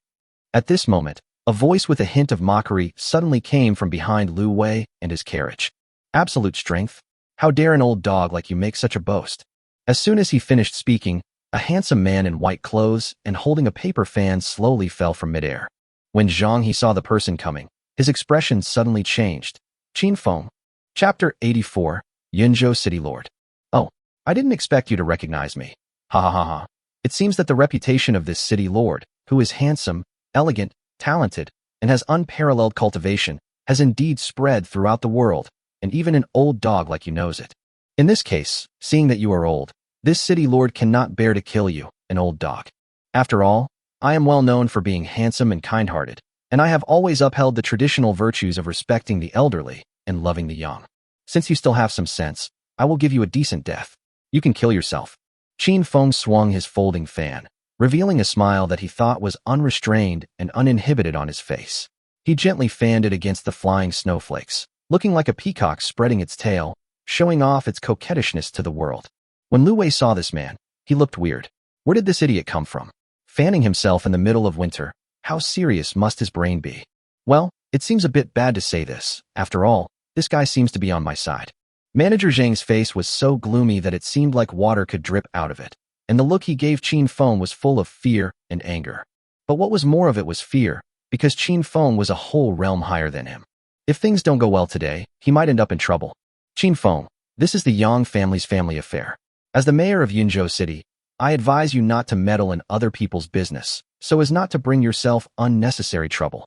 At this moment, a voice with a hint of mockery suddenly came from behind Lu Wei and his carriage. Absolute strength? How dare an old dog like you make such a boast? As soon as he finished speaking, a handsome man in white clothes and holding a paper fan slowly fell from midair. When Zhang He saw the person coming, his expression suddenly changed. Qin Feng. Chapter 84, Yunzhou City Lord. "Oh, I didn't expect you to recognize me. Ha ha ha ha. It seems that the reputation of this city lord, who is handsome, elegant, talented, and has unparalleled cultivation, has indeed spread throughout the world, and even an old dog like you knows it. In this case, seeing that you are old, this city lord cannot bear to kill you, an old dog. After all, I am well known for being handsome and kind-hearted, and I have always upheld the traditional virtues of respecting the elderly and loving the young. Since you still have some sense, I will give you a decent death. You can kill yourself." Qin Feng swung his folding fan, revealing a smile that he thought was unrestrained and uninhibited on his face. He gently fanned it against the flying snowflakes, looking like a peacock spreading its tail, showing off its coquettishness to the world. When Lu Wei saw this man, he looked weird. Where did this idiot come from? Fanning himself in the middle of winter, how serious must his brain be? Well, it seems a bit bad to say this. After all, this guy seems to be on my side. Manager Zhang's face was so gloomy that it seemed like water could drip out of it, and the look he gave Qin Feng was full of fear and anger. But what was more of it was fear, because Qin Feng was a whole realm higher than him. If things don't go well today, he might end up in trouble. "Qin Feng, this is the Yang family's family affair. As the mayor of Yunzhou City, I advise you not to meddle in other people's business, so as not to bring yourself unnecessary trouble."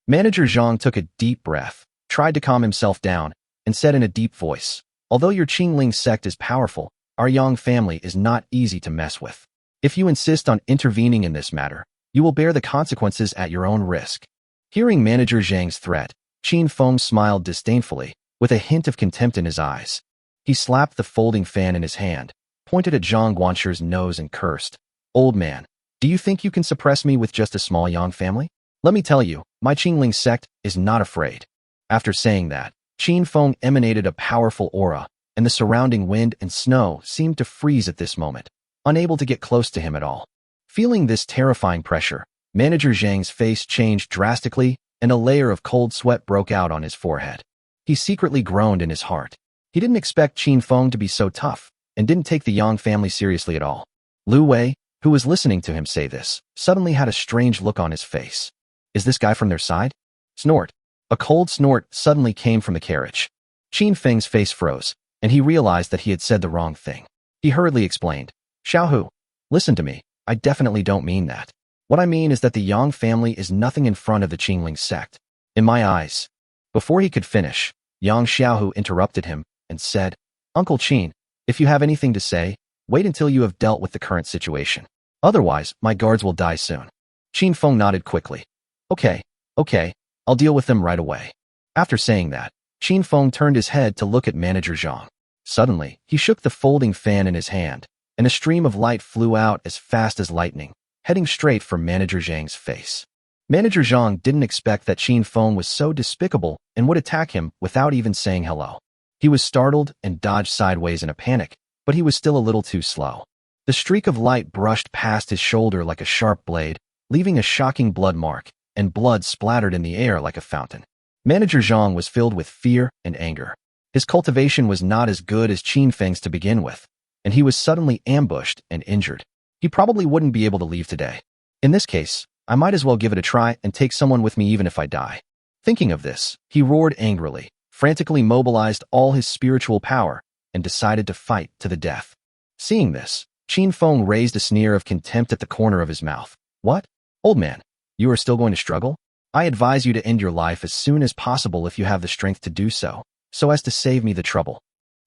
Manager Zhang took a deep breath, tried to calm himself down, and said in a deep voice, "Although your Qingling sect is powerful, our Yang family is not easy to mess with. If you insist on intervening in this matter, you will bear the consequences at your own risk." Hearing Manager Zhang's threat, Qin Feng smiled disdainfully, with a hint of contempt in his eyes. He slapped the folding fan in his hand, pointed at Zhang Guanshir's nose and cursed, "Old man, do you think you can suppress me with just a small Yang family? Let me tell you, my Qingling sect is not afraid." After saying that, Qin Feng emanated a powerful aura, and the surrounding wind and snow seemed to freeze at this moment, unable to get close to him at all. Feeling this terrifying pressure, Manager Zhang's face changed drastically, and a layer of cold sweat broke out on his forehead. He secretly groaned in his heart. He didn't expect Qin Feng to be so tough, and didn't take the Yang family seriously at all. Lu Wei, who was listening to him say this, suddenly had a strange look on his face. Is this guy from their side? Snort. A cold snort suddenly came from the carriage. Qin Feng's face froze, and he realized that he had said the wrong thing. He hurriedly explained, "Xiaohu, listen to me, I definitely don't mean that. What I mean is that the Yang family is nothing in front of the Qingling sect. In my eyes." Before he could finish, Yang Xiaohu interrupted him and said, "Uncle Qin, if you have anything to say, wait until you have dealt with the current situation. Otherwise, my guards will die soon." Qin Feng nodded quickly. Okay, I'll deal with them right away." After saying that, Qin Feng turned his head to look at Manager Zhang. Suddenly, he shook the folding fan in his hand, and a stream of light flew out as fast as lightning, heading straight for Manager Zhang's face. Manager Zhang didn't expect that Qin Feng was so despicable and would attack him without even saying hello. He was startled and dodged sideways in a panic, but he was still a little too slow. The streak of light brushed past his shoulder like a sharp blade, leaving a shocking blood mark, and blood splattered in the air like a fountain. Manager Zhang was filled with fear and anger. His cultivation was not as good as Qin Feng's to begin with, and he was suddenly ambushed and injured. He probably wouldn't be able to leave today. In this case, I might as well give it a try and take someone with me even if I die. Thinking of this, he roared angrily, frantically mobilized all his spiritual power, and decided to fight to the death. Seeing this, Qin Feng raised a sneer of contempt at the corner of his mouth. What? Old man, you are still going to struggle? I advise you to end your life as soon as possible if you have the strength to do so as to save me the trouble.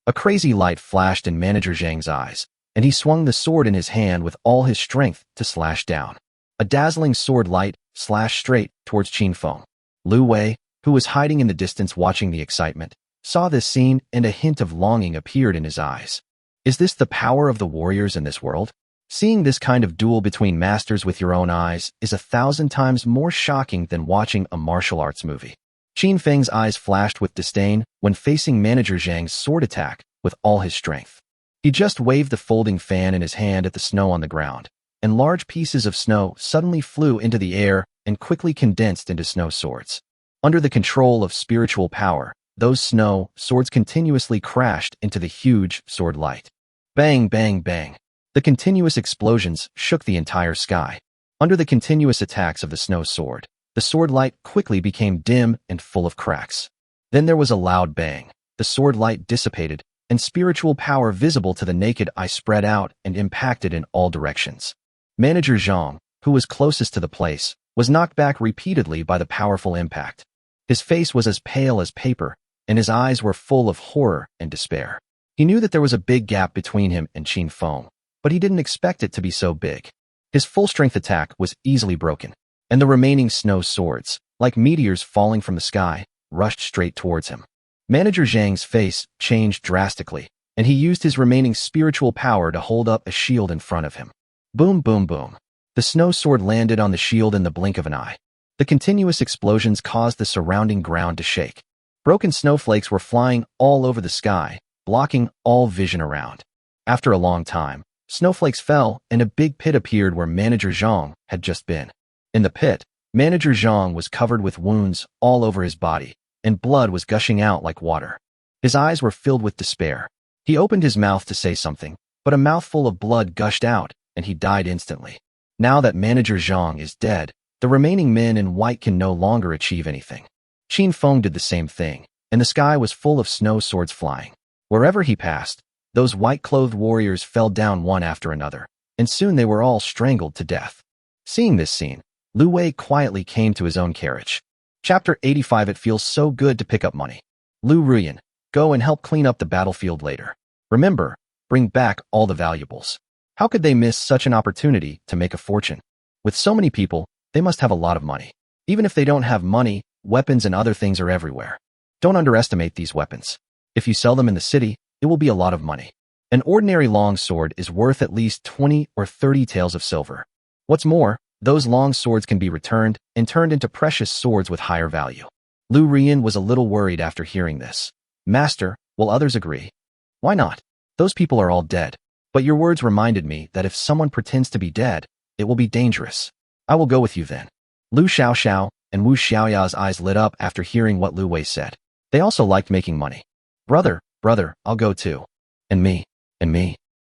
A crazy light flashed in Manager Zhang's eyes, and he swung the sword in his hand with all his strength to slash down. A dazzling sword light slashed straight towards Qin Feng. Lu Wei, who was hiding in the distance watching the excitement, saw this scene and a hint of longing appeared in his eyes. Is this the power of the warriors in this world? Seeing this kind of duel between masters with your own eyes is 1,000 times more shocking than watching a martial arts movie. Qin Feng's eyes flashed with disdain when facing Manager Zhang's sword attack with all his strength. He just waved the folding fan in his hand at the snow on the ground, and large pieces of snow suddenly flew into the air and quickly condensed into snow swords. Under the control of spiritual power, those snow swords continuously crashed into the huge sword light. Bang, bang, bang. The continuous explosions shook the entire sky. Under the continuous attacks of the snow sword, the sword light quickly became dim and full of cracks. Then there was a loud bang. The sword light dissipated, and spiritual power visible to the naked eye spread out and impacted in all directions. Manager Zhang, who was closest to the place, was knocked back repeatedly by the powerful impact. His face was as pale as paper, and his eyes were full of horror and despair. He knew that there was a big gap between him and Qin Feng, but he didn't expect it to be so big. His full-strength attack was easily broken, and the remaining snow swords, like meteors falling from the sky, rushed straight towards him. Manager Zhang's face changed drastically, and he used his remaining spiritual power to hold up a shield in front of him. Boom, boom, boom. The snow sword landed on the shield in the blink of an eye. The continuous explosions caused the surrounding ground to shake. Broken snowflakes were flying all over the sky, blocking all vision around. After a long time, snowflakes fell and a big pit appeared where Manager Zhang had just been. In the pit, Manager Zhang was covered with wounds all over his body, and blood was gushing out like water. His eyes were filled with despair. He opened his mouth to say something, but a mouthful of blood gushed out, and he died instantly. Now that Manager Zhang is dead, the remaining men in white can no longer achieve anything. Qin Feng did the same thing, and the sky was full of snow swords flying. Wherever he passed, those white-clothed warriors fell down one after another, and soon they were all strangled to death. Seeing this scene, Lu Wei quietly came to his own carriage. Chapter 85. It feels so good to pick up money. Lu Ruyan, go and help clean up the battlefield later. Remember, bring back all the valuables. How could they miss such an opportunity to make a fortune? With so many people, they must have a lot of money. Even if they don't have money, weapons and other things are everywhere. Don't underestimate these weapons. If you sell them in the city, it will be a lot of money. An ordinary long sword is worth at least 20 or 30 taels of silver. What's more, those long swords can be returned and turned into precious swords with higher value. Lu Rian was a little worried after hearing this. Master, will others agree? Why not? Those people are all dead. But your words reminded me that if someone pretends to be dead, it will be dangerous. I will go with you then. Lu Xiaoxiao and Wu Xiaoya's eyes lit up after hearing what Lu Wei said. They also liked making money. Brother, I'll go too. And me.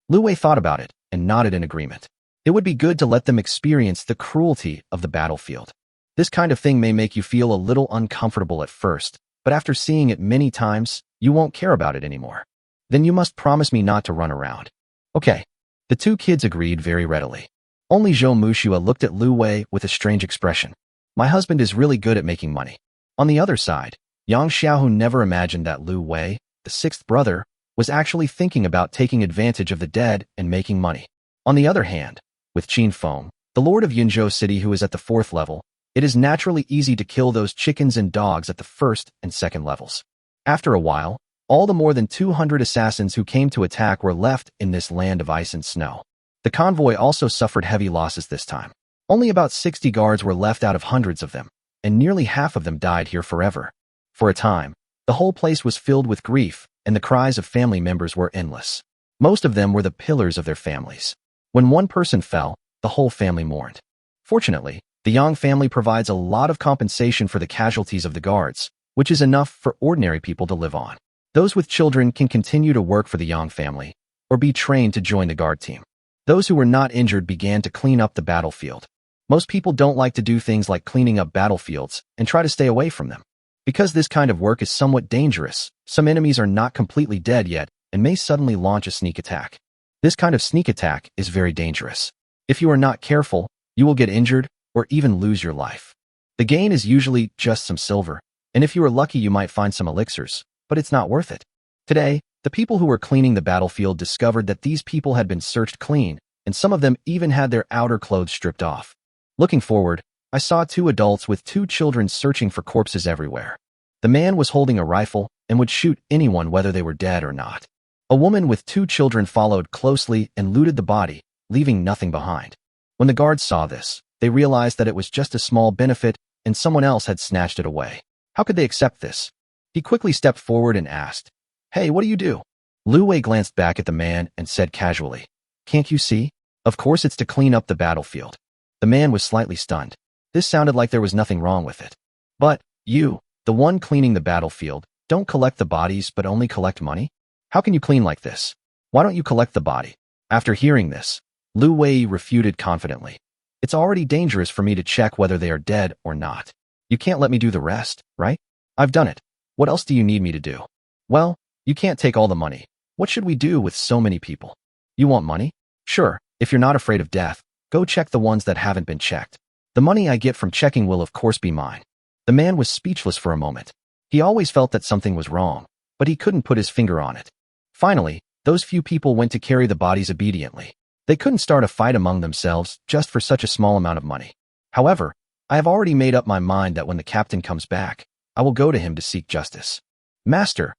Lu Wei thought about it and nodded in agreement. It would be good to let them experience the cruelty of the battlefield. This kind of thing may make you feel a little uncomfortable at first, but after seeing it many times, you won't care about it anymore. Then you must promise me not to run around. Okay. The two kids agreed very readily. Only Zhou Mushua looked at Lu Wei with a strange expression. My husband is really good at making money. On the other side, Yang Xiaohu never imagined that Lu Wei, the sixth brother, was actually thinking about taking advantage of the dead and making money. On the other hand, with Qin Feng, the lord of Yunzhou City who is at the 4th level, it is naturally easy to kill those chickens and dogs at the 1st and 2nd levels. After a while, all the more than 200 assassins who came to attack were left in this land of ice and snow. The convoy also suffered heavy losses this time. Only about 60 guards were left out of hundreds of them, and nearly half of them died here forever. For a time, the whole place was filled with grief, and the cries of family members were endless. Most of them were the pillars of their families. When one person fell, the whole family mourned. Fortunately, The Yang family provides a lot of compensation for the casualties of the guards, which is enough for ordinary people to live on. Those with children can continue to work for the Yang family, or be trained to join the guard team. Those who were not injured began to clean up the battlefield. Most people don't like to do things like cleaning up battlefields and try to stay away from them. Because this kind of work is somewhat dangerous, some enemies are not completely dead yet and may suddenly launch a sneak attack. This kind of sneak attack is very dangerous. If you are not careful, you will get injured or even lose your life. The gain is usually just some silver, and if you are lucky you might find some elixirs, but it's not worth it. Today, the people who were cleaning the battlefield discovered that these people had been searched clean, and some of them even had their outer clothes stripped off. Looking forward, I saw two adults with two children searching for corpses everywhere. The man was holding a rifle and would shoot anyone whether they were dead or not. A woman with two children followed closely and looted the body, leaving nothing behind. When the guards saw this, they realized that it was just a small benefit and someone else had snatched it away. How could they accept this? He quickly stepped forward and asked, "Hey, what do you do?" Lu Wei glanced back at the man and said casually, "Can't you see? Of course it's to clean up the battlefield." The man was slightly stunned. This sounded like there was nothing wrong with it. "But, you, the one cleaning the battlefield, don't collect the bodies but only collect money? How can you clean like this? Why don't you collect the body?" After hearing this, Lu Wei refuted confidently. "It's already dangerous for me to check whether they are dead or not. You can't let me do the rest, right? I've done it. What else do you need me to do?" "Well, you can't take all the money. What should we do with so many people?" "You want money? Sure, if you're not afraid of death, go check the ones that haven't been checked. The money I get from checking will of course be mine." The man was speechless for a moment. He always felt that something was wrong, but he couldn't put his finger on it. Finally, those few people went to carry the bodies obediently. They couldn't start a fight among themselves just for such a small amount of money. However, I have already made up my mind that when the captain comes back, I will go to him to seek justice. Master,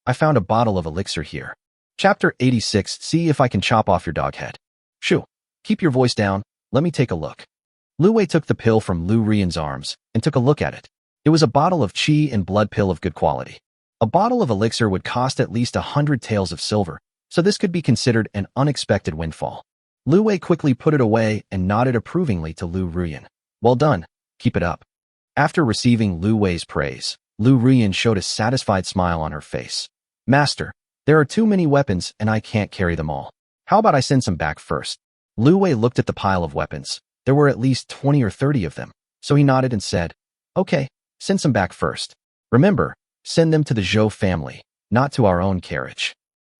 I found a bottle of elixir here." Chapter 86. See if I can chop off your dog head. "Shoo, keep your voice down, let me take a look." Lu Wei took the pill from Lu Rian's arms and took a look at it. It was a bottle of qi and blood pill of good quality. A bottle of elixir would cost at least 100 taels of silver, so this could be considered an unexpected windfall. Lu Wei quickly put it away and nodded approvingly to Lu Rian. "Well done, keep it up." After receiving Lu Wei's praise, Lu Rian showed a satisfied smile on her face. "Master, there are too many weapons and I can't carry them all. How about I send some back first?" Lu Wei looked at the pile of weapons. There were at least 20 or 30 of them, so he nodded and said, "Okay, send some back first. Remember, send them to the Zhou family, not to our own carriage."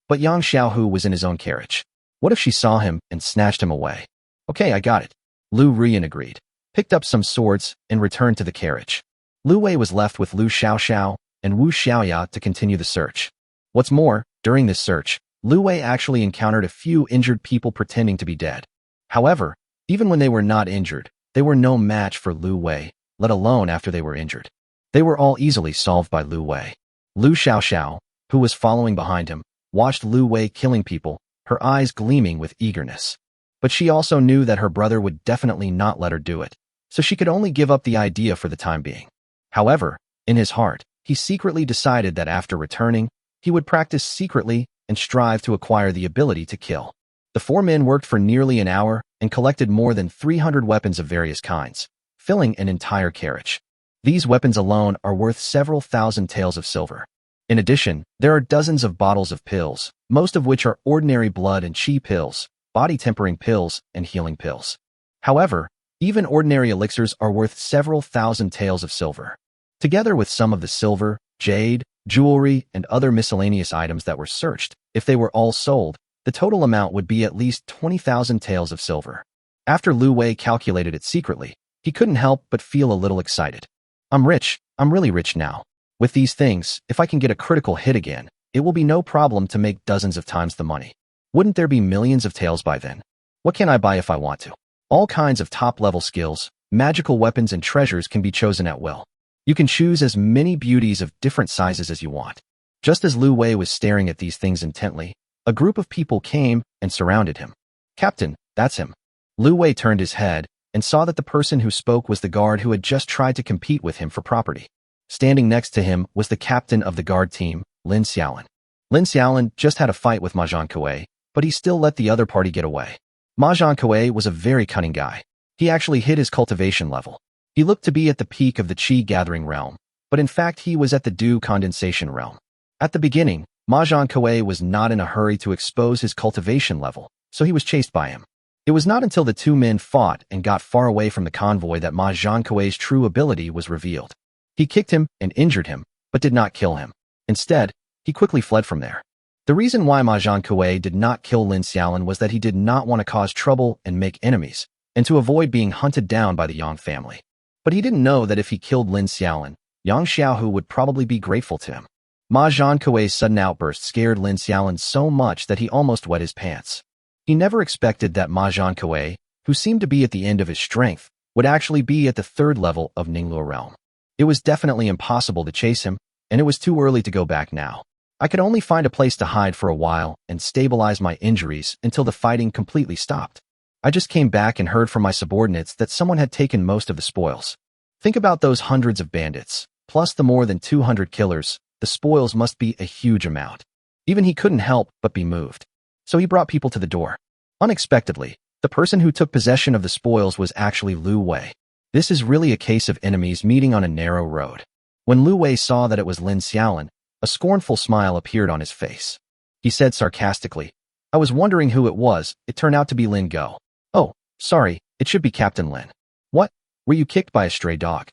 But Yang Xiaohu was in his own carriage. What if she saw him and snatched him away? "Okay, I got it." Lu Rian agreed, picked up some swords, and returned to the carriage. Lu Wei was left with Lu Xiaoxiao and Wu Xiaoya to continue the search. What's more, during this search, Lu Wei actually encountered a few injured people pretending to be dead. However, even when they were not injured, they were no match for Lu Wei, let alone after they were injured. They were all easily solved by Lu Wei. Lu Xiaoxiao, who was following behind him, watched Lu Wei killing people, her eyes gleaming with eagerness. But she also knew that her brother would definitely not let her do it, so she could only give up the idea for the time being. However, in his heart, he secretly decided that after returning, he would practice secretly and strive to acquire the ability to kill. The four men worked for nearly an hour and collected more than 300 weapons of various kinds, filling an entire carriage. These weapons alone are worth several thousand taels of silver. In addition, there are dozens of bottles of pills, most of which are ordinary blood and qi pills, body-tempering pills, and healing pills. However, even ordinary elixirs are worth several thousand taels of silver. Together with some of the silver, jade, jewelry, and other miscellaneous items that were searched, if they were all sold, the total amount would be at least 20,000 taels of silver. After Lu Wei calculated it secretly, he couldn't help but feel a little excited. I'm really rich now. With these things, if I can get a critical hit again, it will be no problem to make dozens of times the money. Wouldn't there be millions of taels by then? What can I buy if I want to? All kinds of top-level skills, magical weapons and treasures can be chosen at will. You can choose as many beauties of different sizes as you want. Just as Lu Wei was staring at these things intently, a group of people came and surrounded him. "Captain, that's him." Lu Wei turned his head and saw that the person who spoke was the guard who had just tried to compete with him for property. Standing next to him was the captain of the guard team, Lin Xiaolin. Lin Xiaolin just had a fight with Ma Zhankui, but he still let the other party get away. Ma Zhankui was a very cunning guy. He actually hit his cultivation level. He looked to be at the peak of the qi-gathering realm, but in fact he was at the dew condensation realm. At the beginning, Mahjong Koei was not in a hurry to expose his cultivation level, so he was chased by him. It was not until the two men fought and got far away from the convoy that Mahjong Koei's true ability was revealed. He kicked him and injured him, but did not kill him. Instead, he quickly fled from there. The reason why Mahjong Koei did not kill Lin Xiaolin was that he did not want to cause trouble and make enemies, and to avoid being hunted down by the Yang family. But he didn't know that if he killed Lin Xiaolin, Yang Xiaohu would probably be grateful to him. Mahjong Koei's sudden outburst scared Lin Xiaolin so much that he almost wet his pants. He never expected that Mahjong Koei, who seemed to be at the end of his strength, would actually be at the third level of Ningluo realm. It was definitely impossible to chase him, and it was too early to go back now. I could only find a place to hide for a while and stabilize my injuries until the fighting completely stopped. I just came back and heard from my subordinates that someone had taken most of the spoils. Think about those hundreds of bandits, plus the more than 200 killers. The spoils must be a huge amount. Even he couldn't help but be moved. So he brought people to the door. Unexpectedly, the person who took possession of the spoils was actually Lu Wei. This is really a case of enemies meeting on a narrow road. When Lu Wei saw that it was Lin Xiaolin, a scornful smile appeared on his face. He said sarcastically, "I was wondering who it was. It turned out to be Lin Go. Oh, sorry, it should be Captain Lin. What? Were you kicked by a stray dog?"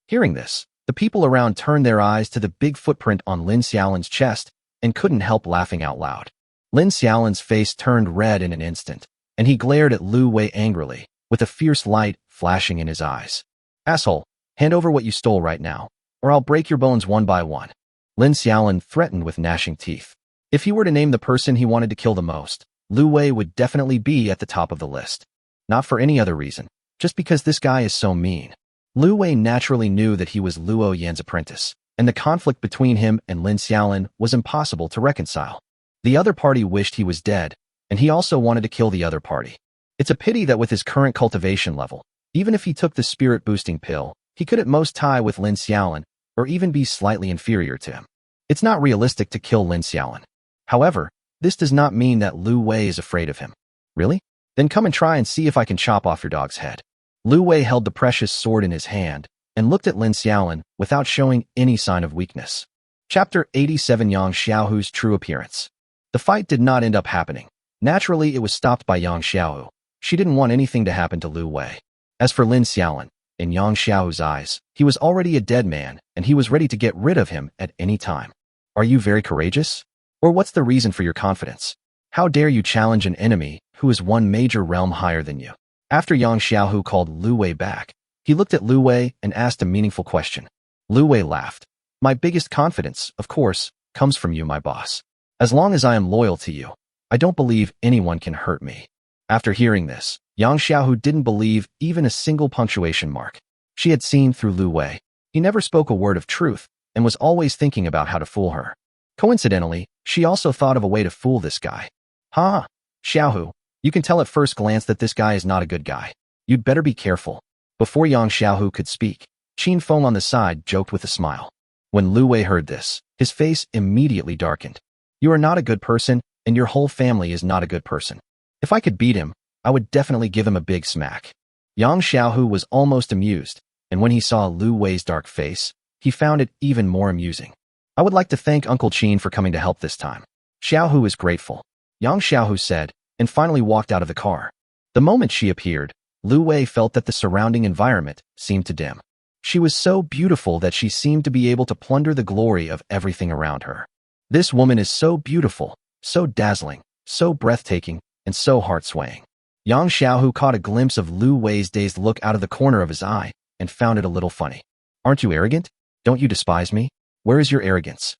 Hearing this, the people around turned their eyes to the big footprint on Lin Xiaolin's chest and couldn't help laughing out loud. Lin Xiaolin's face turned red in an instant, and he glared at Lu Wei angrily, with a fierce light flashing in his eyes. "Asshole, hand over what you stole right now, or I'll break your bones one by one." Lin Xiaolin threatened with gnashing teeth. If he were to name the person he wanted to kill the most, Lu Wei would definitely be at the top of the list. Not for any other reason, just because this guy is so mean. Lu Wei naturally knew that he was Luo Yan's apprentice, and the conflict between him and Lin Xiaolin was impossible to reconcile. The other party wished he was dead, and he also wanted to kill the other party. It's a pity that with his current cultivation level, even if he took the spirit-boosting pill, he could at most tie with Lin Xiaolin, or even be slightly inferior to him. It's not realistic to kill Lin Xiaolin. However, this does not mean that Lu Wei is afraid of him. Really? Then come and try and see if I can chop off your dog's head. Lu Wei held the precious sword in his hand and looked at Lin Xiaolin without showing any sign of weakness. Chapter 87 Yang Xiaohu's True Appearance. The fight did not end up happening. Naturally, it was stopped by Yang Xiaohu. She didn't want anything to happen to Lu Wei. As for Lin Xiaolin, in Yang Xiaohu's eyes, he was already a dead man, and he was ready to get rid of him at any time. Are you very courageous? Or what's the reason for your confidence? How dare you challenge an enemy who is one major realm higher than you? After Yang Xiaohu called Lu Wei back, he looked at Lu Wei and asked a meaningful question. Lu Wei laughed. My biggest confidence, of course, comes from you, my boss. As long as I am loyal to you, I don't believe anyone can hurt me. After hearing this, Yang Xiaohu didn't believe even a single punctuation mark. She had seen through Lu Wei. He never spoke a word of truth and was always thinking about how to fool her. Coincidentally, she also thought of a way to fool this guy. Ha! Xiaohu, you can tell at first glance that this guy is not a good guy. You'd better be careful. Before Yang Xiaohu could speak, Qin Feng on the side joked with a smile. When Lu Wei heard this, his face immediately darkened. You are not a good person, and your whole family is not a good person. If I could beat him, I would definitely give him a big smack. Yang Xiaohu was almost amused, and when he saw Lu Wei's dark face, he found it even more amusing. I would like to thank Uncle Qin for coming to help this time. Xiaohu is grateful. Yang Xiaohu said, and finally walked out of the car. The moment she appeared, Lu Wei felt that the surrounding environment seemed to dim. She was so beautiful that she seemed to be able to plunder the glory of everything around her. This woman is so beautiful, so dazzling, so breathtaking, and so heart-swaying. Yang Xiaohu caught a glimpse of Lu Wei's dazed look out of the corner of his eye and found it a little funny. Aren't you arrogant? Don't you despise me? Where is your arrogance?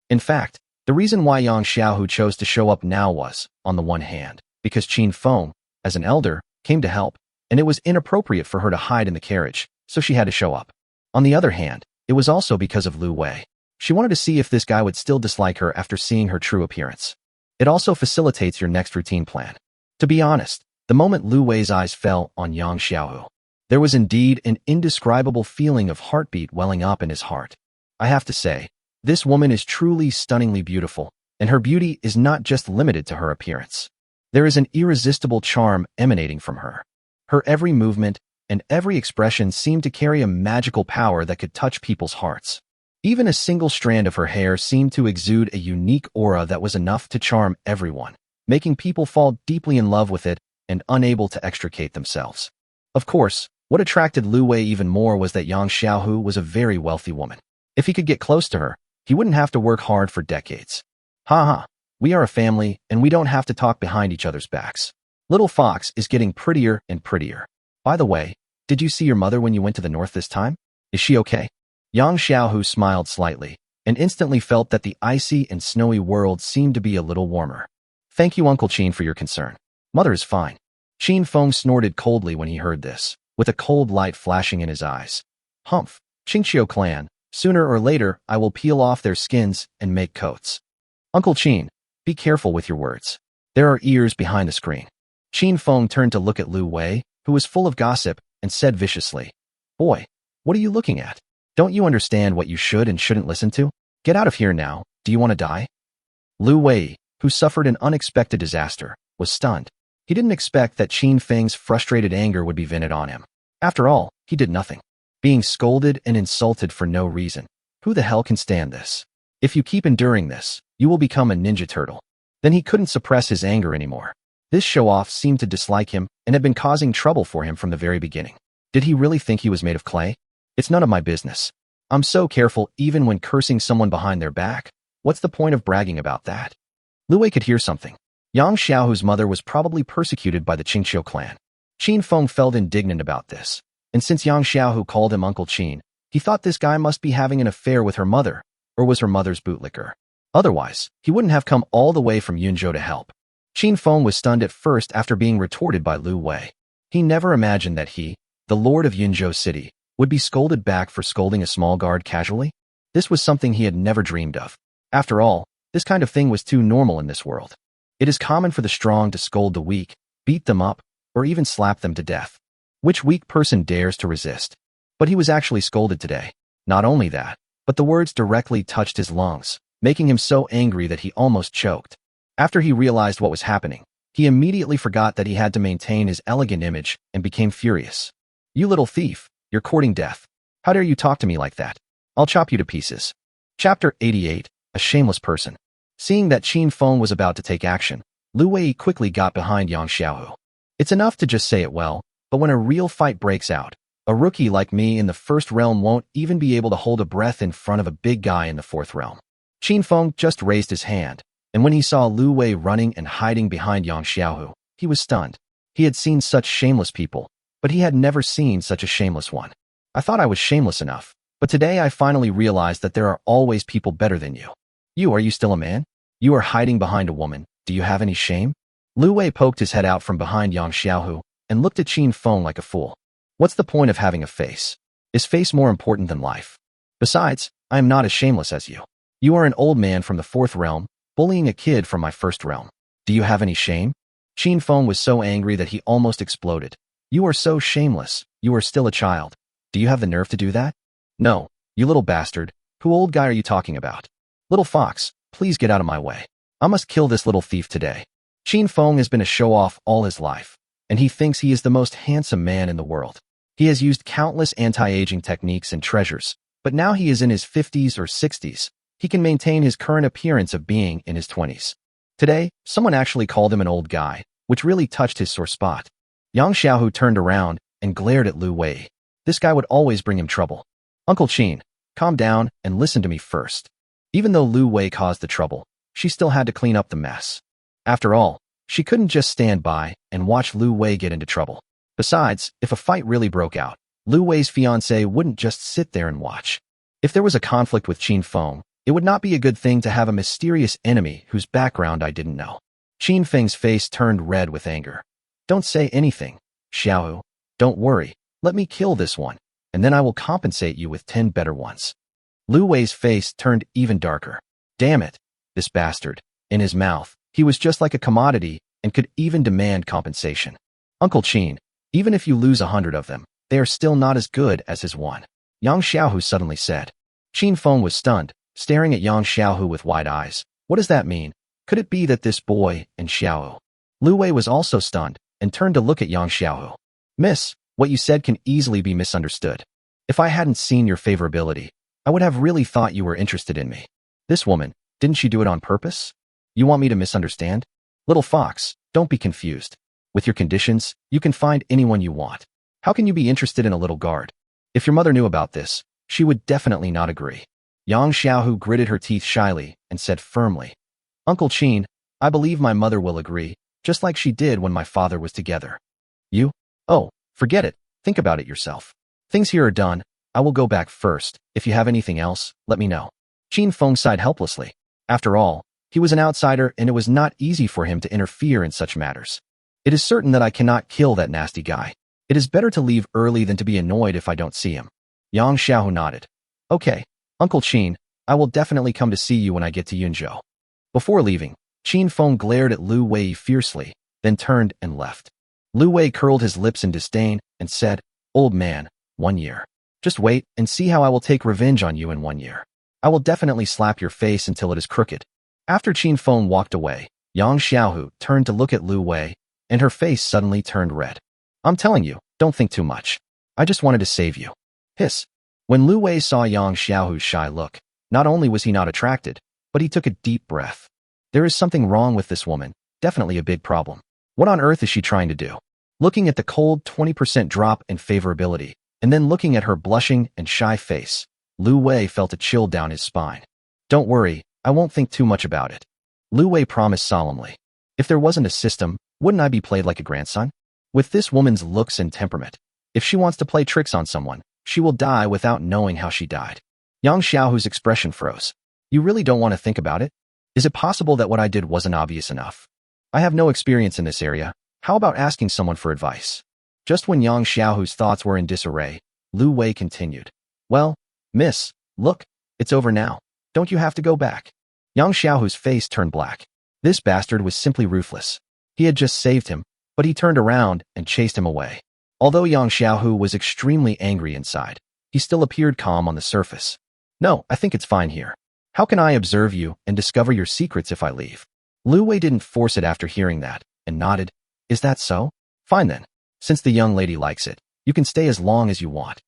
In fact, the reason why Yang Xiaohu chose to show up now was, on the one hand, because Qin Feng, as an elder, came to help, and it was inappropriate for her to hide in the carriage, so she had to show up. On the other hand, it was also because of Lu Wei. She wanted to see if this guy would still dislike her after seeing her true appearance. It also facilitates your next routine plan. To be honest, the moment Lu Wei's eyes fell on Yang Xiaohu, there was indeed an indescribable feeling of heartbeat welling up in his heart. I have to say, this woman is truly stunningly beautiful, and her beauty is not just limited to her appearance. There is an irresistible charm emanating from her. Her every movement, and every expression seemed to carry a magical power that could touch people's hearts. Even a single strand of her hair seemed to exude a unique aura that was enough to charm everyone, making people fall deeply in love with it and unable to extricate themselves. Of course, what attracted Lu Wei even more was that Yang Xiaohu was a very wealthy woman. If he could get close to her, he wouldn't have to work hard for decades. Ha. We are a family, and we don't have to talk behind each other's backs. Little Fox is getting prettier and prettier. By the way, did you see your mother when you went to the north this time? Is she okay? Yang Xiaohu smiled slightly, and instantly felt that the icy and snowy world seemed to be a little warmer. Thank you, Uncle Qin, for your concern. Mother is fine. Qin Feng snorted coldly when he heard this, with a cold light flashing in his eyes. Humph, Qingqiu clan, sooner or later I will peel off their skins and make coats. Uncle Qin, be careful with your words. There are ears behind the screen. Qin Feng turned to look at Lu Wei, who was full of gossip, and said viciously, Boy, what are you looking at? Don't you understand what you should and shouldn't listen to? Get out of here now. Do you want to die? Lu Wei, who suffered an unexpected disaster, was stunned. He didn't expect that Qin Feng's frustrated anger would be vented on him. After all, he did nothing. Being scolded and insulted for no reason. Who the hell can stand this? If you keep enduring this, you will become a ninja turtle. Then he couldn't suppress his anger anymore. This show-off seemed to dislike him and had been causing trouble for him from the very beginning. Did he really think he was made of clay? It's none of my business. I'm so careful even when cursing someone behind their back. What's the point of bragging about that? Lu Wei could hear something. Yang Xiaohu's mother was probably persecuted by the Qingqiu clan. Qin Feng felt indignant about this, and since Yang Xiaohu called him Uncle Qin, he thought this guy must be having an affair with her mother, or was her mother's bootlicker. Otherwise, he wouldn't have come all the way from Yunzhou to help. Qin Feng was stunned at first after being retorted by Lu Wei. He never imagined that he, the lord of Yunzhou City, would be scolded back for scolding a small guard casually. This was something he had never dreamed of. After all, this kind of thing was too normal in this world. It is common for the strong to scold the weak, beat them up, or even slap them to death. Which weak person dares to resist? But he was actually scolded today. Not only that, but the words directly touched his lungs, making him so angry that he almost choked. After he realized what was happening, he immediately forgot that he had to maintain his elegant image and became furious. You little thief, you're courting death. How dare you talk to me like that? I'll chop you to pieces. Chapter 88, A Shameless Person. Seeing that Qin Feng was about to take action, Lu Wei quickly got behind Yang Xiaohu. It's enough to just say it well, but when a real fight breaks out, a rookie like me in the first realm won't even be able to hold a breath in front of a big guy in the fourth realm. Qin Feng just raised his hand, and when he saw Lu Wei running and hiding behind Yang Xiaohu, he was stunned. He had seen such shameless people, but he had never seen such a shameless one. I thought I was shameless enough, but today I finally realized that there are always people better than you. Are you still a man? You are hiding behind a woman. Do you have any shame? Lu Wei poked his head out from behind Yang Xiaohu and looked at Qin Feng like a fool. What's the point of having a face? Is face more important than life? Besides, I am not as shameless as you. You are an old man from the fourth realm, bullying a kid from my first realm. Do you have any shame? Qin Feng was so angry that he almost exploded. You are so shameless. You are still a child. Do you have the nerve to do that? No, you little bastard. Who old guy are you talking about? Little Fox, please get out of my way. I must kill this little thief today. Qin Feng has been a show-off all his life, and he thinks he is the most handsome man in the world. He has used countless anti-aging techniques and treasures, but now he is in his 50s or 60s. He can maintain his current appearance of being in his 20s. Today, someone actually called him an old guy, which really touched his sore spot. Yang Xiaohu turned around and glared at Lu Wei. This guy would always bring him trouble. Uncle Qin, calm down and listen to me first. Even though Lu Wei caused the trouble, she still had to clean up the mess. After all, she couldn't just stand by and watch Lu Wei get into trouble. Besides, if a fight really broke out, Lu Wei's fiancé wouldn't just sit there and watch. If there was a conflict with Qin Feng, it would not be a good thing to have a mysterious enemy whose background I didn't know. Qin Feng's face turned red with anger. Don't say anything, Xiaohu. Don't worry, let me kill this one, and then I will compensate you with 10 better ones. Lu Wei's face turned even darker. Damn it, this bastard. In his mouth, he was just like a commodity and could even demand compensation. Uncle Qin, even if you lose 100 of them, they are still not as good as his one. Yang Xiaohu suddenly said. Qin Feng was stunned, staring at Yang Xiaohu with wide eyes. What does that mean? Could it be that this boy and Xiaohu? Lu Wei was also stunned and turned to look at Yang Xiaohu. Miss, What you said can easily be misunderstood. If I hadn't seen your favorability, I would have really thought you were interested in me. This woman, didn't she do it on purpose? You want me to misunderstand? Little fox, don't be confused. With your conditions, you can find anyone you want. How can you be interested in a little guard? If your mother knew about this, she would definitely not agree. Yang Xiaohu gritted her teeth shyly and said firmly, Uncle Qin, I believe my mother will agree, just like she did when my father was together. You? Oh, forget it. Think about it yourself. Things here are done. I will go back first. If you have anything else, let me know. Qin Feng sighed helplessly. After all, he was an outsider and it was not easy for him to interfere in such matters. It is certain that I cannot kill that nasty guy. It is better to leave early than to be annoyed if I don't see him. Yang Xiaohu nodded. Okay, Uncle Qin, I will definitely come to see you when I get to Yunzhou. Before leaving, Qin Feng glared at Lu Wei fiercely, then turned and left. Lu Wei curled his lips in disdain and said, Old man, 1 year. Just wait and see how I will take revenge on you in 1 year. I will definitely slap your face until it is crooked. After Qin Feng walked away, Yang Xiaohu turned to look at Lu Wei, and her face suddenly turned red. I'm telling you, don't think too much. I just wanted to save you. Hiss. When Lu Wei saw Yang Xiaohu's shy look, not only was he not attracted, but he took a deep breath. There is something wrong with this woman, definitely a big problem. What on earth is she trying to do? Looking at the cold 20% drop in favorability, and then looking at her blushing and shy face, Lu Wei felt a chill down his spine. Don't worry, I won't think too much about it. Lu Wei promised solemnly. If there wasn't a system, wouldn't I be played like a grandson? With this woman's looks and temperament, if she wants to play tricks on someone, she will die without knowing how she died. Yang Xiaohu's expression froze. You really don't want to think about it? Is it possible that what I did wasn't obvious enough? I have no experience in this area. How about asking someone for advice? Just when Yang Xiaohu's thoughts were in disarray, Lu Wei continued. Well, miss, look, it's over now. Don't you have to go back? Yang Xiaohu's face turned black. This bastard was simply ruthless. He had just saved him, but he turned around and chased him away. Although Yang Xiaohu was extremely angry inside, he still appeared calm on the surface. No, I think it's fine here. How can I observe you and discover your secrets if I leave? Lu Wei didn't force it after hearing that, and nodded. Is that so? Fine then. Since the young lady likes it, you can stay as long as you want.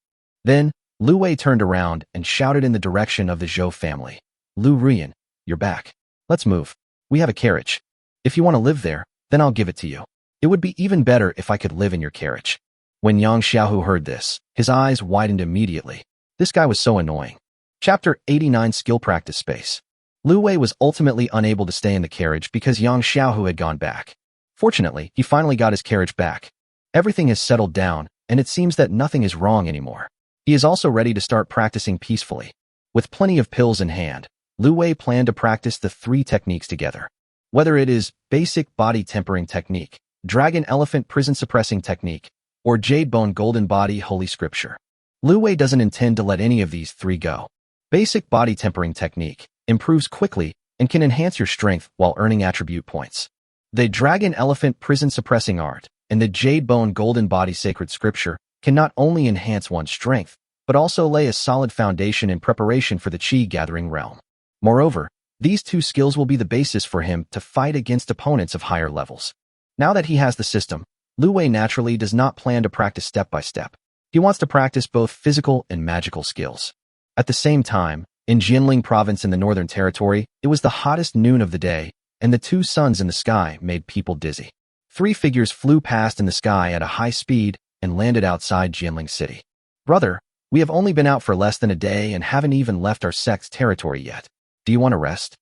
Then, Lu Wei turned around and shouted in the direction of the Zhou family. Lu Ruyan, you're back. Let's move. We have a carriage. If you want to live there, then I'll give it to you. It would be even better if I could live in your carriage. When Yang Xiaohu heard this, his eyes widened immediately. This guy was so annoying. Chapter 89 Skill Practice Space. Lu Wei was ultimately unable to stay in the carriage because Yang Xiaohu had gone back. Fortunately, he finally got his carriage back. Everything has settled down, and it seems that nothing is wrong anymore. He is also ready to start practicing peacefully. With plenty of pills in hand, Lu Wei planned to practice the 3 techniques together. Whether it is basic body tempering technique, dragon elephant prison suppressing technique, or jade bone golden body holy scripture. Lu Wei doesn't intend to let any of these 3 go. Basic body tempering technique improves quickly and can enhance your strength while earning attribute points. The dragon elephant prison suppressing art and the jade bone golden body sacred scripture can not only enhance one's strength, but also lay a solid foundation in preparation for the Qi gathering realm. Moreover, these 2 skills will be the basis for him to fight against opponents of higher levels. Now that he has the system, Lu Wei naturally does not plan to practice step by step. He wants to practice both physical and magical skills. At the same time, in Jinling province in the Northern Territory, it was the hottest noon of the day, and the 2 suns in the sky made people dizzy. 3 figures flew past in the sky at a high speed and landed outside Jinling City. Brother, we have only been out for less than a day and haven't even left our sect's territory yet. Do you want to rest?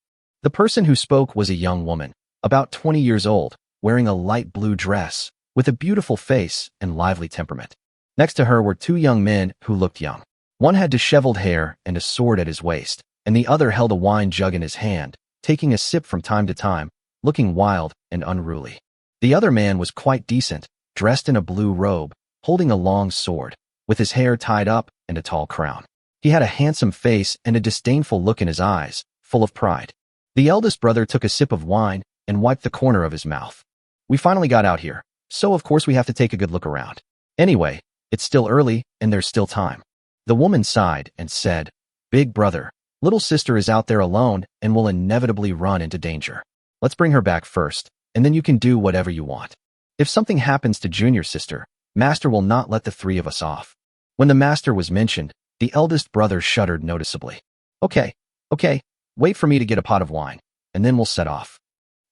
The person who spoke was a young woman, about 20 years old, wearing a light blue dress, with a beautiful face and lively temperament. Next to her were 2 young men who looked young. One had disheveled hair and a sword at his waist, and the other held a wine jug in his hand, taking a sip from time to time, looking wild and unruly. The other man was quite decent, dressed in a blue robe, holding a long sword, with his hair tied up and a tall crown. He had a handsome face and a disdainful look in his eyes, full of pride. The eldest brother took a sip of wine and wiped the corner of his mouth. We finally got out here, so of course we have to take a good look around. Anyway, it's still early and there's still time. The woman sighed and said, Big brother, little sister is out there alone and will inevitably run into danger. Let's bring her back first, and then you can do whatever you want. If something happens to junior sister, Master will not let the three of us off. When the master was mentioned, the eldest brother shuddered noticeably. Okay, wait for me to get a pot of wine, and then we'll set off.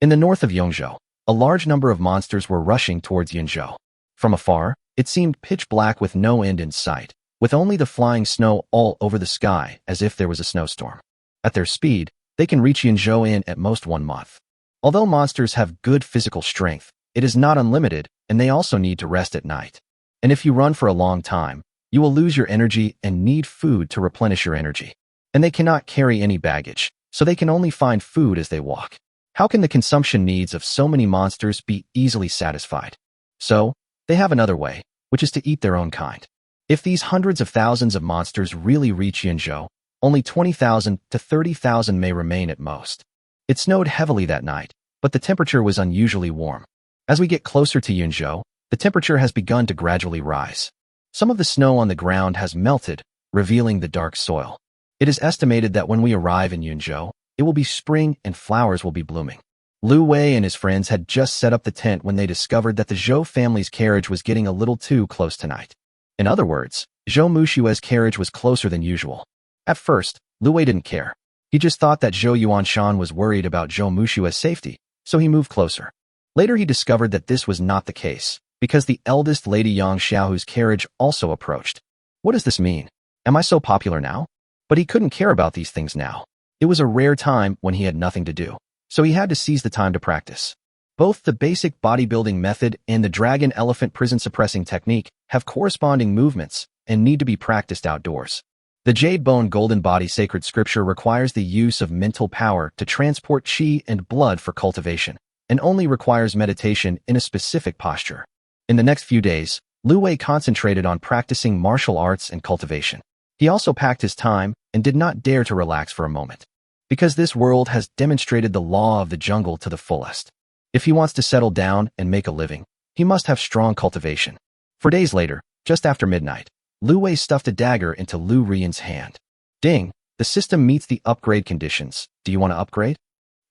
In the north of Yongzhou, a large number of monsters were rushing towards Yinzhou. From afar, it seemed pitch black with no end in sight, with only the flying snow all over the sky as if there was a snowstorm. At their speed, they can reach Yinzhou in at most 1 month. Although monsters have good physical strength, it is not unlimited, and they also need to rest at night. And if you run for a long time, you will lose your energy and need food to replenish your energy. And they cannot carry any baggage, so they can only find food as they walk. How can the consumption needs of so many monsters be easily satisfied? So, they have another way, which is to eat their own kind. If these hundreds of thousands of monsters really reach Yinzhou, only 20,000 to 30,000 may remain at most. It snowed heavily that night, but the temperature was unusually warm. As we get closer to Yinzhou, the temperature has begun to gradually rise. Some of the snow on the ground has melted, revealing the dark soil. It is estimated that when we arrive in Yinzhou, it will be spring and flowers will be blooming. Lu Wei and his friends had just set up the tent when they discovered that the Zhou family's carriage was getting a little too close tonight. In other words, Zhou Mushue's carriage was closer than usual. At first, Lu Wei didn't care. He just thought that Zhou Yuanshan was worried about Zhou Mushue's safety, so he moved closer. Later he discovered that this was not the case, because the eldest Lady Yang Xiaohu's carriage also approached. What does this mean? Am I so popular now? But he couldn't care about these things now. It was a rare time when he had nothing to do, so he had to seize the time to practice. Both the basic bodybuilding method and the dragon-elephant prison suppressing technique have corresponding movements and need to be practiced outdoors. The Jade Bone Golden Body sacred scripture requires the use of mental power to transport qi and blood for cultivation, and only requires meditation in a specific posture. In the next few days, Lu Wei concentrated on practicing martial arts and cultivation. He also packed his time and did not dare to relax for a moment, because this world has demonstrated the law of the jungle to the fullest. If he wants to settle down and make a living, he must have strong cultivation. 4 days later, just after midnight, Lu Wei stuffed a dagger into Lu Rian's hand. Ding, the system meets the upgrade conditions. Do you want to upgrade?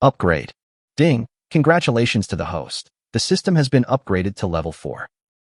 Upgrade. Ding, congratulations to the host. The system has been upgraded to level 4.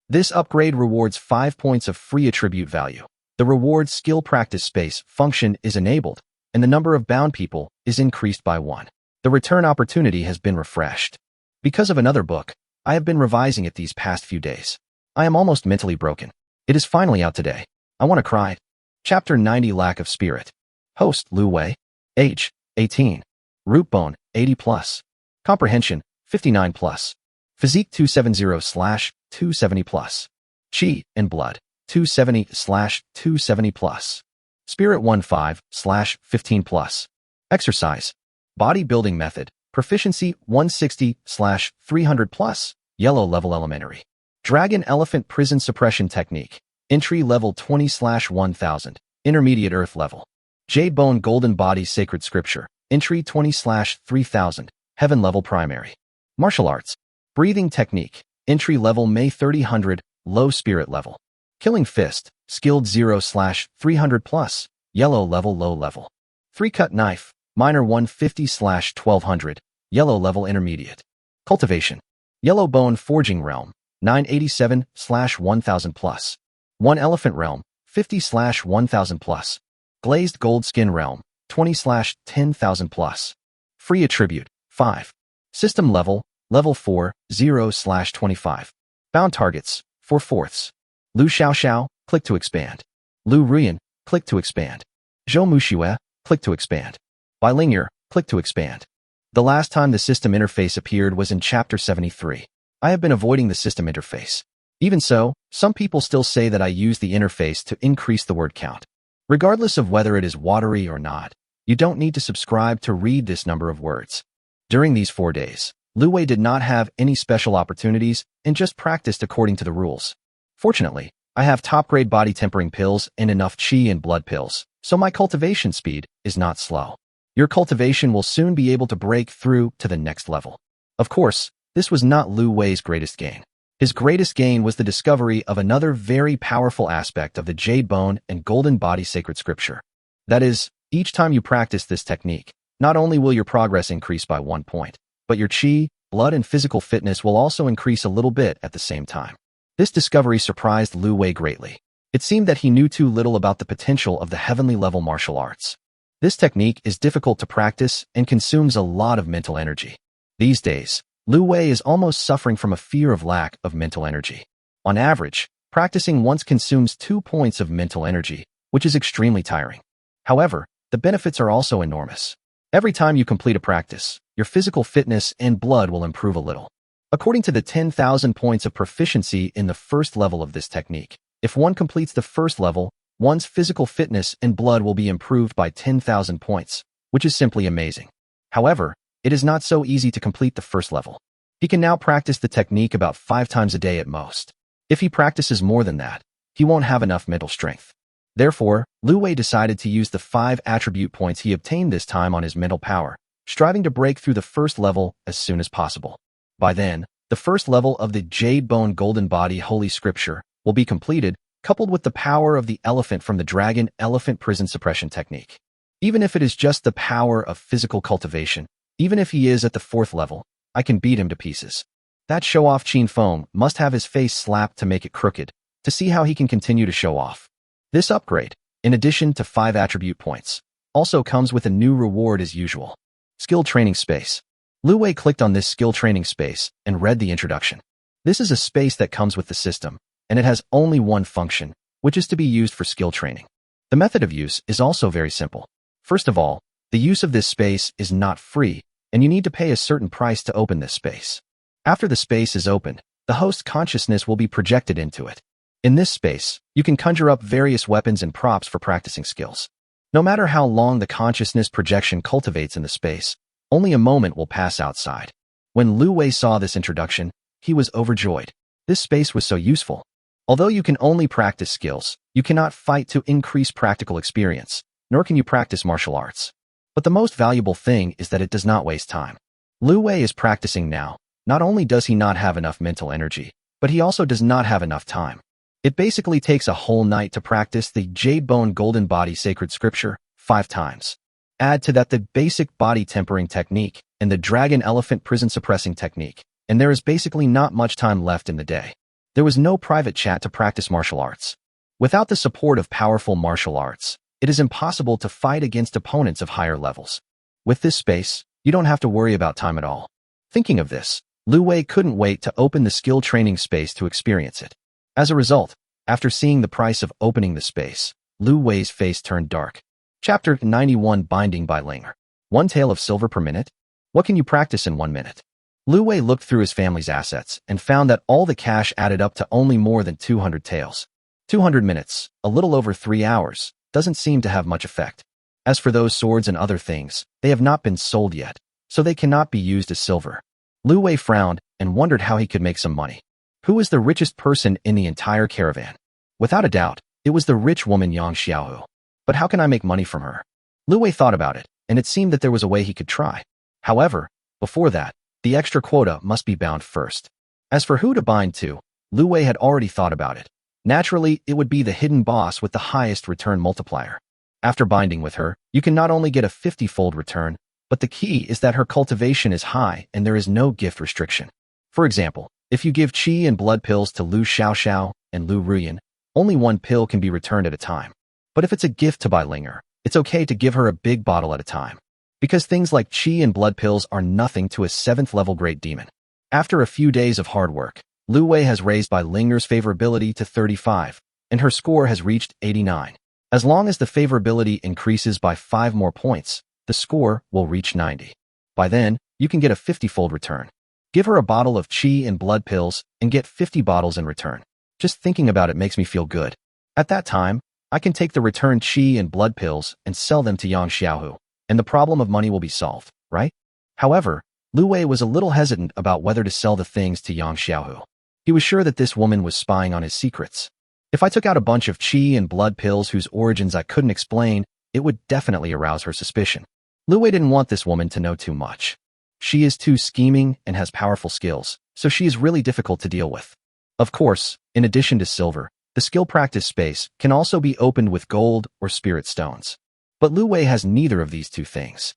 This upgrade rewards 5 points of free attribute value. The reward skill practice space function is enabled, and the number of bound people is increased by 1. The return opportunity has been refreshed. Because of another book, I have been revising it these past few days. I am almost mentally broken. It is finally out today. I want to cry. Chapter 90 Lack of Spirit. Host Lu Wei. Age 18. Root bone 80+. Comprehension 59+. Physique 270/270+. Chi and blood 270/270+. Spirit 15/15+. Exercise. Bodybuilding method. Proficiency 160/300+. Yellow level elementary. Dragon Elephant Prison Suppression Technique. Entry level 20/1000. Intermediate Earth level. Jade Bone Golden Body Sacred Scripture. Entry 20/3000. Heaven level primary. Martial arts. Breathing technique. Entry level May 3000. Low spirit level. Killing fist. Skilled 0/300+. Yellow level low level. 3-cut knife. Minor 150/1200. Yellow level intermediate. Cultivation. Yellow bone forging realm. 987/1000+. 1 elephant realm. 50/1000+. Glazed gold skin realm. 20/10,000+. Free attribute. 5. System level. Level 4. 0/25. Bound targets. 4/4. Lu Xiaoxiao. Click to expand. Lu Rian. Click to expand. Zhou Mushue. Click to expand. Bilingyer. Click to expand. The last time the system interface appeared was in Chapter 73. I have been avoiding the system interface. Even so, some people still say that I use the interface to increase the word count. Regardless of whether it is watery or not, you don't need to subscribe to read this number of words. During these 4 days, Lu Wei did not have any special opportunities and just practiced according to the rules. Fortunately, I have top-grade body tempering pills and enough qi and blood pills, so my cultivation speed is not slow. Your cultivation will soon be able to break through to the next level. Of course, this was not Lu Wei's greatest gain. His greatest gain was the discovery of another very powerful aspect of the Jade Bone and Golden Body Sacred Scripture. That is, each time you practice this technique, not only will your progress increase by 1 point, but your qi, blood and physical fitness will also increase a little bit at the same time. This discovery surprised Lu Wei greatly. It seemed that he knew too little about the potential of the heavenly level martial arts. This technique is difficult to practice and consumes a lot of mental energy. These days, Lu Wei is almost suffering from a fear of lack of mental energy. On average, practicing once consumes 2 points of mental energy, which is extremely tiring. However, the benefits are also enormous. Every time you complete a practice, your physical fitness and blood will improve a little. According to the 10,000 points of proficiency in the first level of this technique, if one completes the first level, one's physical fitness and blood will be improved by 10,000 points, which is simply amazing. However, it is not so easy to complete the first level. He can now practice the technique about 5 times a day at most. If he practices more than that, he won't have enough mental strength. Therefore, Lu Wei decided to use the 5 attribute points he obtained this time on his mental power, striving to break through the first level as soon as possible. By then, the first level of the Jade Bone Golden Body Holy Scripture will be completed, coupled with the power of the elephant from the Dragon Elephant Prison Suppression technique. Even if it is just the power of physical cultivation, even if he is at the 4th level, I can beat him to pieces. That show-off Qin Feng must have his face slapped to make it crooked, to see how he can continue to show off. This upgrade, in addition to 5 attribute points, also comes with a new reward as usual. Skill Training Space. Lu Wei clicked on this skill training space and read the introduction. This is a space that comes with the system, and it has only one function, which is to be used for skill training. The method of use is also very simple. First of all, the use of this space is not free, and you need to pay a certain price to open this space. After the space is opened, the host consciousness will be projected into it. In this space, you can conjure up various weapons and props for practicing skills. No matter how long the consciousness projection cultivates in the space, only a moment will pass outside. When Lu Wei saw this introduction, he was overjoyed. This space was so useful. Although you can only practice skills, you cannot fight to increase practical experience, nor can you practice martial arts. But the most valuable thing is that it does not waste time. Lu Wei is practicing now. Not only does he not have enough mental energy, but he also does not have enough time. It basically takes a whole night to practice the Jade Bone Golden Body Sacred Scripture 5 times. Add to that the basic body tempering technique and the Dragon Elephant Prison Suppressing technique, and there is basically not much time left in the day. There was no private chat to practice martial arts. Without the support of powerful martial arts, it is impossible to fight against opponents of higher levels. With this space, you don't have to worry about time at all. Thinking of this, Lu Wei couldn't wait to open the skill training space to experience it. As a result, after seeing the price of opening the space, Lu Wei's face turned dark. Chapter 91 Binding by Linger. 1 tael of silver per minute? What can you practice in 1 minute? Lu Wei looked through his family's assets and found that all the cash added up to only more than 200 taels. 200 minutes, a little over 3 hours, doesn't seem to have much effect. As for those swords and other things, they have not been sold yet, so they cannot be used as silver. Lu Wei frowned and wondered how he could make some money. Who was the richest person in the entire caravan? Without a doubt, it was the rich woman Yang Xiaohu. But how can I make money from her? Lu Wei thought about it, and it seemed that there was a way he could try. However, before that, the extra quota must be bound first. As for who to bind to, Lu Wei had already thought about it. Naturally, it would be the hidden boss with the highest return multiplier. After binding with her, you can not only get a 50-fold return, but the key is that her cultivation is high and there is no gift restriction. For example, if you give qi and blood pills to Lu Xiaoxiao and Lu Ruyan, only 1 pill can be returned at a time. But if it's a gift to Bai Linger, it's okay to give her a big bottle at a time. Because things like qi and blood pills are nothing to a 7th level great demon. After a few days of hard work, Lu Wei has raised Bai Linger's favorability to 35, and her score has reached 89. As long as the favorability increases by 5 more points, the score will reach 90. By then, you can get a 50-fold return. Give her a bottle of qi and blood pills and get 50 bottles in return. Just thinking about it makes me feel good. At that time, I can take the returned qi and blood pills and sell them to Yang Xiaohu, and the problem of money will be solved, right? However, Lu Wei was a little hesitant about whether to sell the things to Yang Xiaohu. He was sure that this woman was spying on his secrets. If I took out a bunch of qi and blood pills whose origins I couldn't explain, it would definitely arouse her suspicion. Lu Wei didn't want this woman to know too much. She is too scheming and has powerful skills, so she is really difficult to deal with. Of course, in addition to silver, the skill practice space can also be opened with gold or spirit stones. But Lu Wei has neither of these 2 things.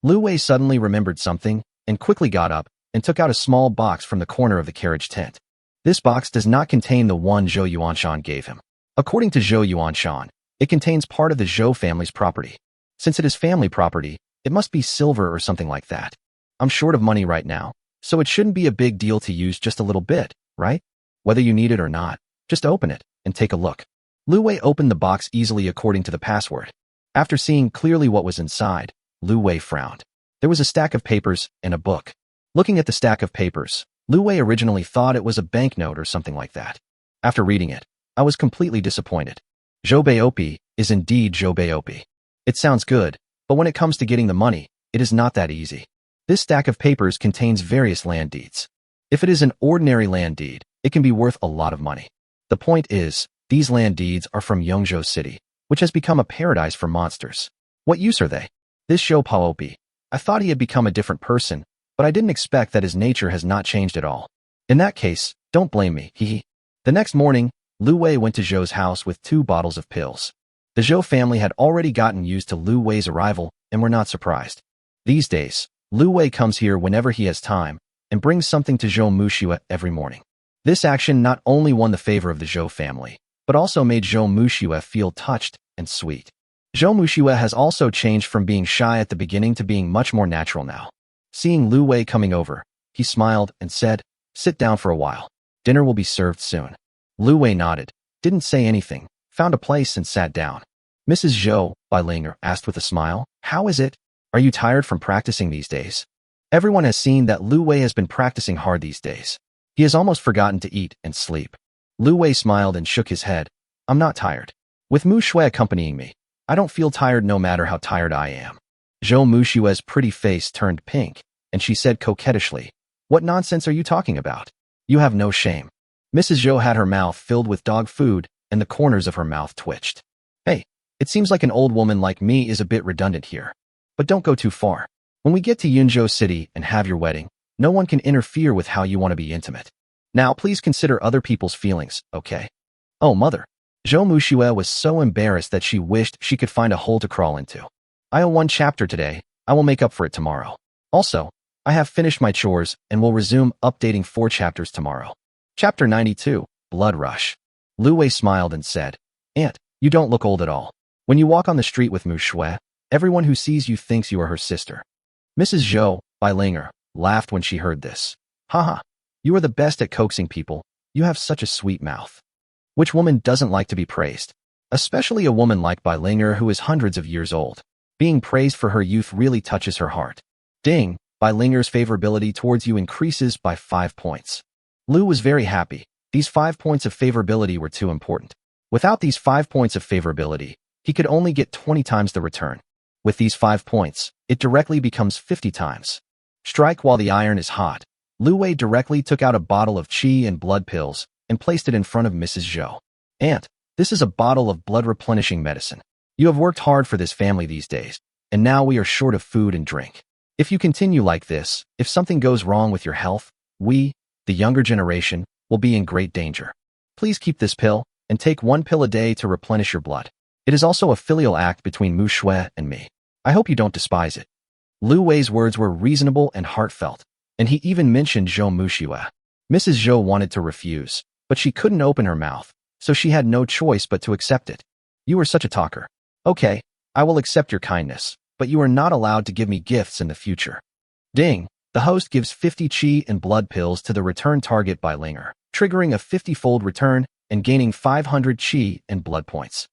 Lu Wei suddenly remembered something and quickly got up and took out a small box from the corner of the carriage tent. This box does not contain the one Zhou Yuanshan gave him. According to Zhou Yuanshan, it contains part of the Zhou family's property. Since it is family property, it must be silver or something like that. I'm short of money right now, so it shouldn't be a big deal to use just a little bit, right? Whether you need it or not, just open it and take a look. Lu Wei opened the box easily according to the password. After seeing clearly what was inside, Lu Wei frowned. There was a stack of papers and a book. Looking at the stack of papers, Lu Wei originally thought it was a banknote or something like that. After reading it, I was completely disappointed. Zhou Beiopi is indeed Zhou Beiopi. It sounds good, but when it comes to getting the money, it is not that easy. This stack of papers contains various land deeds. If it is an ordinary land deed, it can be worth a lot of money. The point is, these land deeds are from Yongzhou City, which has become a paradise for monsters. What use are they? This Zhou Beiopi, I thought he had become a different person, but I didn't expect that his nature has not changed at all. In that case, don't blame me, hehe. The next morning, Lu Wei went to Zhou's house with 2 bottles of pills. The Zhou family had already gotten used to Lu Wei's arrival and were not surprised. These days, Lu Wei comes here whenever he has time and brings something to Zhou Muxue every morning. This action not only won the favor of the Zhou family, but also made Zhou Muxue feel touched and sweet. Zhou Muxue has also changed from being shy at the beginning to being much more natural now. Seeing Lu Wei coming over, he smiled and said, "Sit down for a while. Dinner will be served soon." Lu Wei nodded, didn't say anything, found a place and sat down. Mrs. Zhou, Beilinger, asked with a smile, "How is it? Are you tired from practicing these days?" Everyone has seen that Lu Wei has been practicing hard these days. He has almost forgotten to eat and sleep. Lu Wei smiled and shook his head. "I'm not tired. With Mu Shui accompanying me, I don't feel tired no matter how tired I am." Zhou Mushue's pretty face turned pink, and she said coquettishly, "What nonsense are you talking about? You have no shame." Mrs. Zhou had her mouth filled with dog food, and the corners of her mouth twitched. "Hey, it seems like an old woman like me is a bit redundant here. But don't go too far. When we get to Yunzhou City and have your wedding, no one can interfere with how you want to be intimate. Now please consider other people's feelings, okay?" "Oh, mother." Zhou Muxue was so embarrassed that she wished she could find a hole to crawl into. "I owe 1 chapter today. I will make up for it tomorrow. Also, I have finished my chores and will resume updating 4 chapters tomorrow." Chapter 92, Blood Rush. Lu Wei smiled and said, "Aunt, you don't look old at all. When you walk on the street with Mu Shui, everyone who sees you thinks you are her sister." Mrs. Zhou, Beilinger, laughed when she heard this. "Haha, you are the best at coaxing people. You have such a sweet mouth." Which woman doesn't like to be praised? Especially a woman like Beilinger who is hundreds of years old. Being praised for her youth really touches her heart. Ding, Beilinger's favorability towards you increases by 5 points. Lu was very happy. These 5 points of favorability were too important. Without these 5 points of favorability, he could only get 20 times the return. With these 5 points, it directly becomes 50 times. Strike while the iron is hot. Lu Wei directly took out a bottle of qi and blood pills and placed it in front of Mrs. Zhou. "Aunt, this is a bottle of blood-replenishing medicine. You have worked hard for this family these days, and now we are short of food and drink. If you continue like this, if something goes wrong with your health, we, the younger generation, will be in great danger. Please keep this pill, and take 1 pill a day to replenish your blood. It is also a filial act between Mu Shui and me. I hope you don't despise it." Lu Wei's words were reasonable and heartfelt, and he even mentioned Zhou Muxue. Mrs. Zhou wanted to refuse, but she couldn't open her mouth, so she had no choice but to accept it. "You are such a talker. Okay, I will accept your kindness, but you are not allowed to give me gifts in the future." Ding, the host gives 50 qi and blood pills to the return target Beilinger, triggering a 50-fold return and gaining 500 qi and blood points.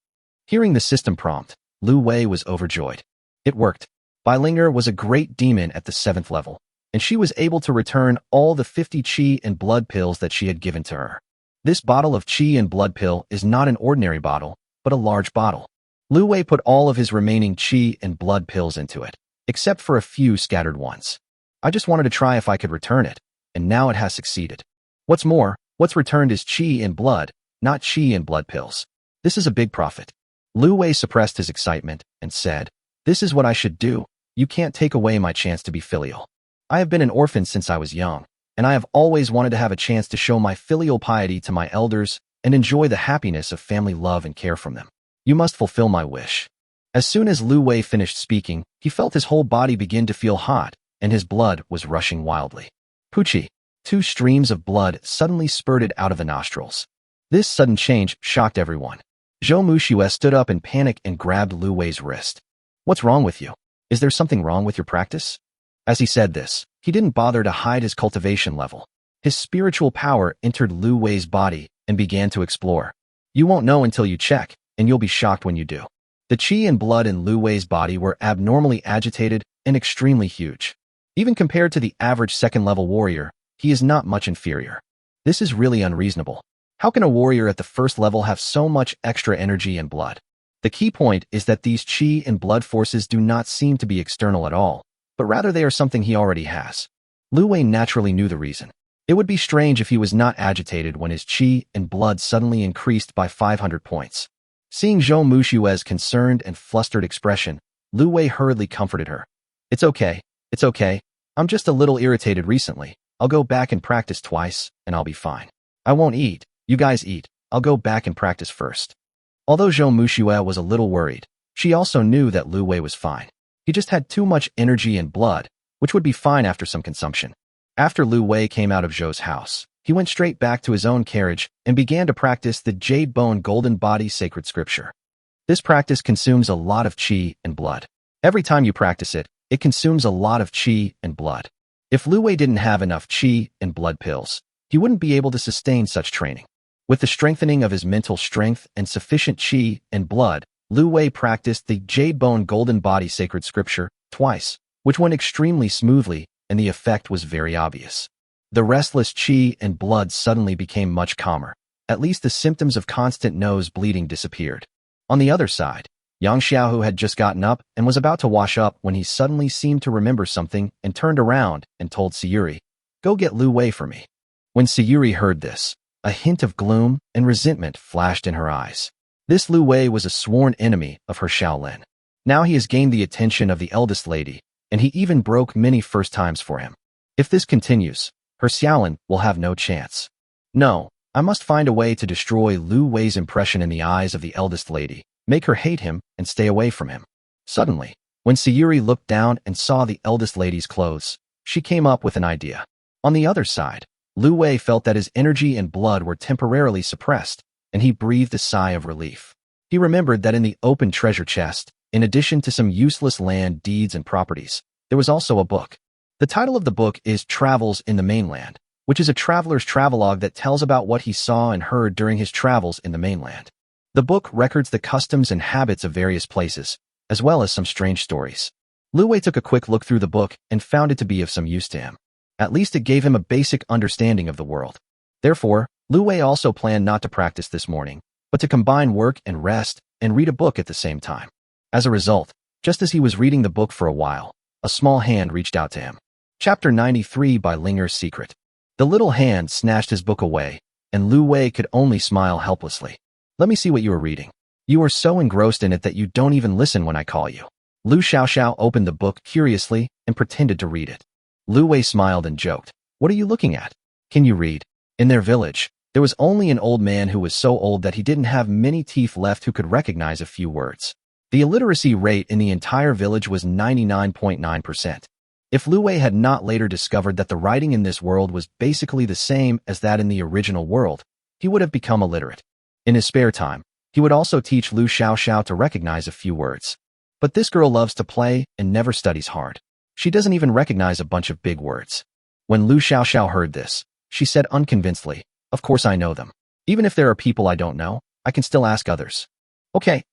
Hearing the system prompt, Lu Wei was overjoyed. It worked. Beilinger was a great demon at the 7th level, and she was able to return all the 50 qi and blood pills that she had given to her. This bottle of qi and blood pill is not an ordinary bottle, but a large bottle. Lu Wei put all of his remaining qi and blood pills into it, except for a few scattered ones. "I just wanted to try if I could return it, and now it has succeeded. What's more, what's returned is qi and blood, not qi and blood pills. This is a big profit." Lu Wei suppressed his excitement and said, "This is what I should do. You can't take away my chance to be filial. I have been an orphan since I was young, and I have always wanted to have a chance to show my filial piety to my elders and enjoy the happiness of family love and care from them. You must fulfill my wish." As soon as Lu Wei finished speaking, he felt his whole body begin to feel hot, and his blood was rushing wildly. "Puchi, Two streams of blood suddenly spurted out of the nostrils. This sudden change shocked everyone. Zhou Muxue stood up in panic and grabbed Lu Wei's wrist. "What's wrong with you? Is there something wrong with your practice?" As he said this, he didn't bother to hide his cultivation level. His spiritual power entered Lu Wei's body and began to explore. "You won't know until you check, and you'll be shocked when you do." The qi and blood in Lu Wei's body were abnormally agitated and extremely huge. Even compared to the average second-level warrior, he is not much inferior. This is really unreasonable. How can a warrior at the first level have so much extra energy and blood? The key point is that these qi and blood forces do not seem to be external at all, but rather they are something he already has. Lu Wei naturally knew the reason. It would be strange if he was not agitated when his qi and blood suddenly increased by 500 points. Seeing Zhou Mushue's concerned and flustered expression, Lu Wei hurriedly comforted her. It's okay. I'm just a little irritated recently. I'll go back and practice twice, and I'll be fine. I won't eat. You guys eat. I'll go back and practice first." Although Zhou Muxue was a little worried, she also knew that Lu Wei was fine. He just had too much energy and blood, which would be fine after some consumption. After Lu Wei came out of Zhou's house, he went straight back to his own carriage and began to practice the Jade Bone Golden Body sacred scripture. This practice consumes a lot of qi and blood. Every time you practice it, it consumes a lot of qi and blood. If Lu Wei didn't have enough qi and blood pills, he wouldn't be able to sustain such training. With the strengthening of his mental strength and sufficient qi and blood, Lu Wei practiced the Jade Bone Golden Body sacred scripture twice, which went extremely smoothly, and the effect was very obvious. The restless qi and blood suddenly became much calmer. At least the symptoms of constant nose bleeding disappeared. On the other side, Yang Xiaohu had just gotten up and was about to wash up when he suddenly seemed to remember something and turned around and told Sayuri, "Go get Lu Wei for me." When Sayuri heard this, a hint of gloom and resentment flashed in her eyes. This Lu Wei was a sworn enemy of her Shaolin. Now he has gained the attention of the eldest lady, and he even broke many first times for him. If this continues, her Shaolin will have no chance. No, I must find a way to destroy Lu Wei's impression in the eyes of the eldest lady, make her hate him and stay away from him. Suddenly, when Sayuri looked down and saw the eldest lady's clothes, she came up with an idea. On the other side, Lu Wei felt that his energy and blood were temporarily suppressed, and he breathed a sigh of relief. He remembered that in the open treasure chest, in addition to some useless land deeds and properties, there was also a book. The title of the book is Travels in the Mainland, which is a traveler's travelogue that tells about what he saw and heard during his travels in the mainland. The book records the customs and habits of various places, as well as some strange stories. Lu Wei took a quick look through the book and found it to be of some use to him. At least it gave him a basic understanding of the world. Therefore, Lu Wei also planned not to practice this morning, but to combine work and rest and read a book at the same time. As a result, just as he was reading the book for a while, a small hand reached out to him. Chapter 93 by Linger's Secret. The little hand snatched his book away, and Lu Wei could only smile helplessly. "Let me see what you are reading. You are so engrossed in it that you don't even listen when I call you." Lu Xiaoxiao opened the book curiously and pretended to read it. Lu Wei smiled and joked, "What are you looking at? Can you read?" In their village, there was only an old man who was so old that he didn't have many teeth left who could recognize a few words. The illiteracy rate in the entire village was 99.9%. If Lu Wei had not later discovered that the writing in this world was basically the same as that in the original world, he would have become illiterate. In his spare time, he would also teach Lu Xiaoxiao to recognize a few words. But this girl loves to play and never studies hard. She doesn't even recognize a bunch of big words. When Lu Xiaoxiao heard this, she said unconvincedly, "Of course I know them. Even if there are people I don't know, I can still ask others." Okay,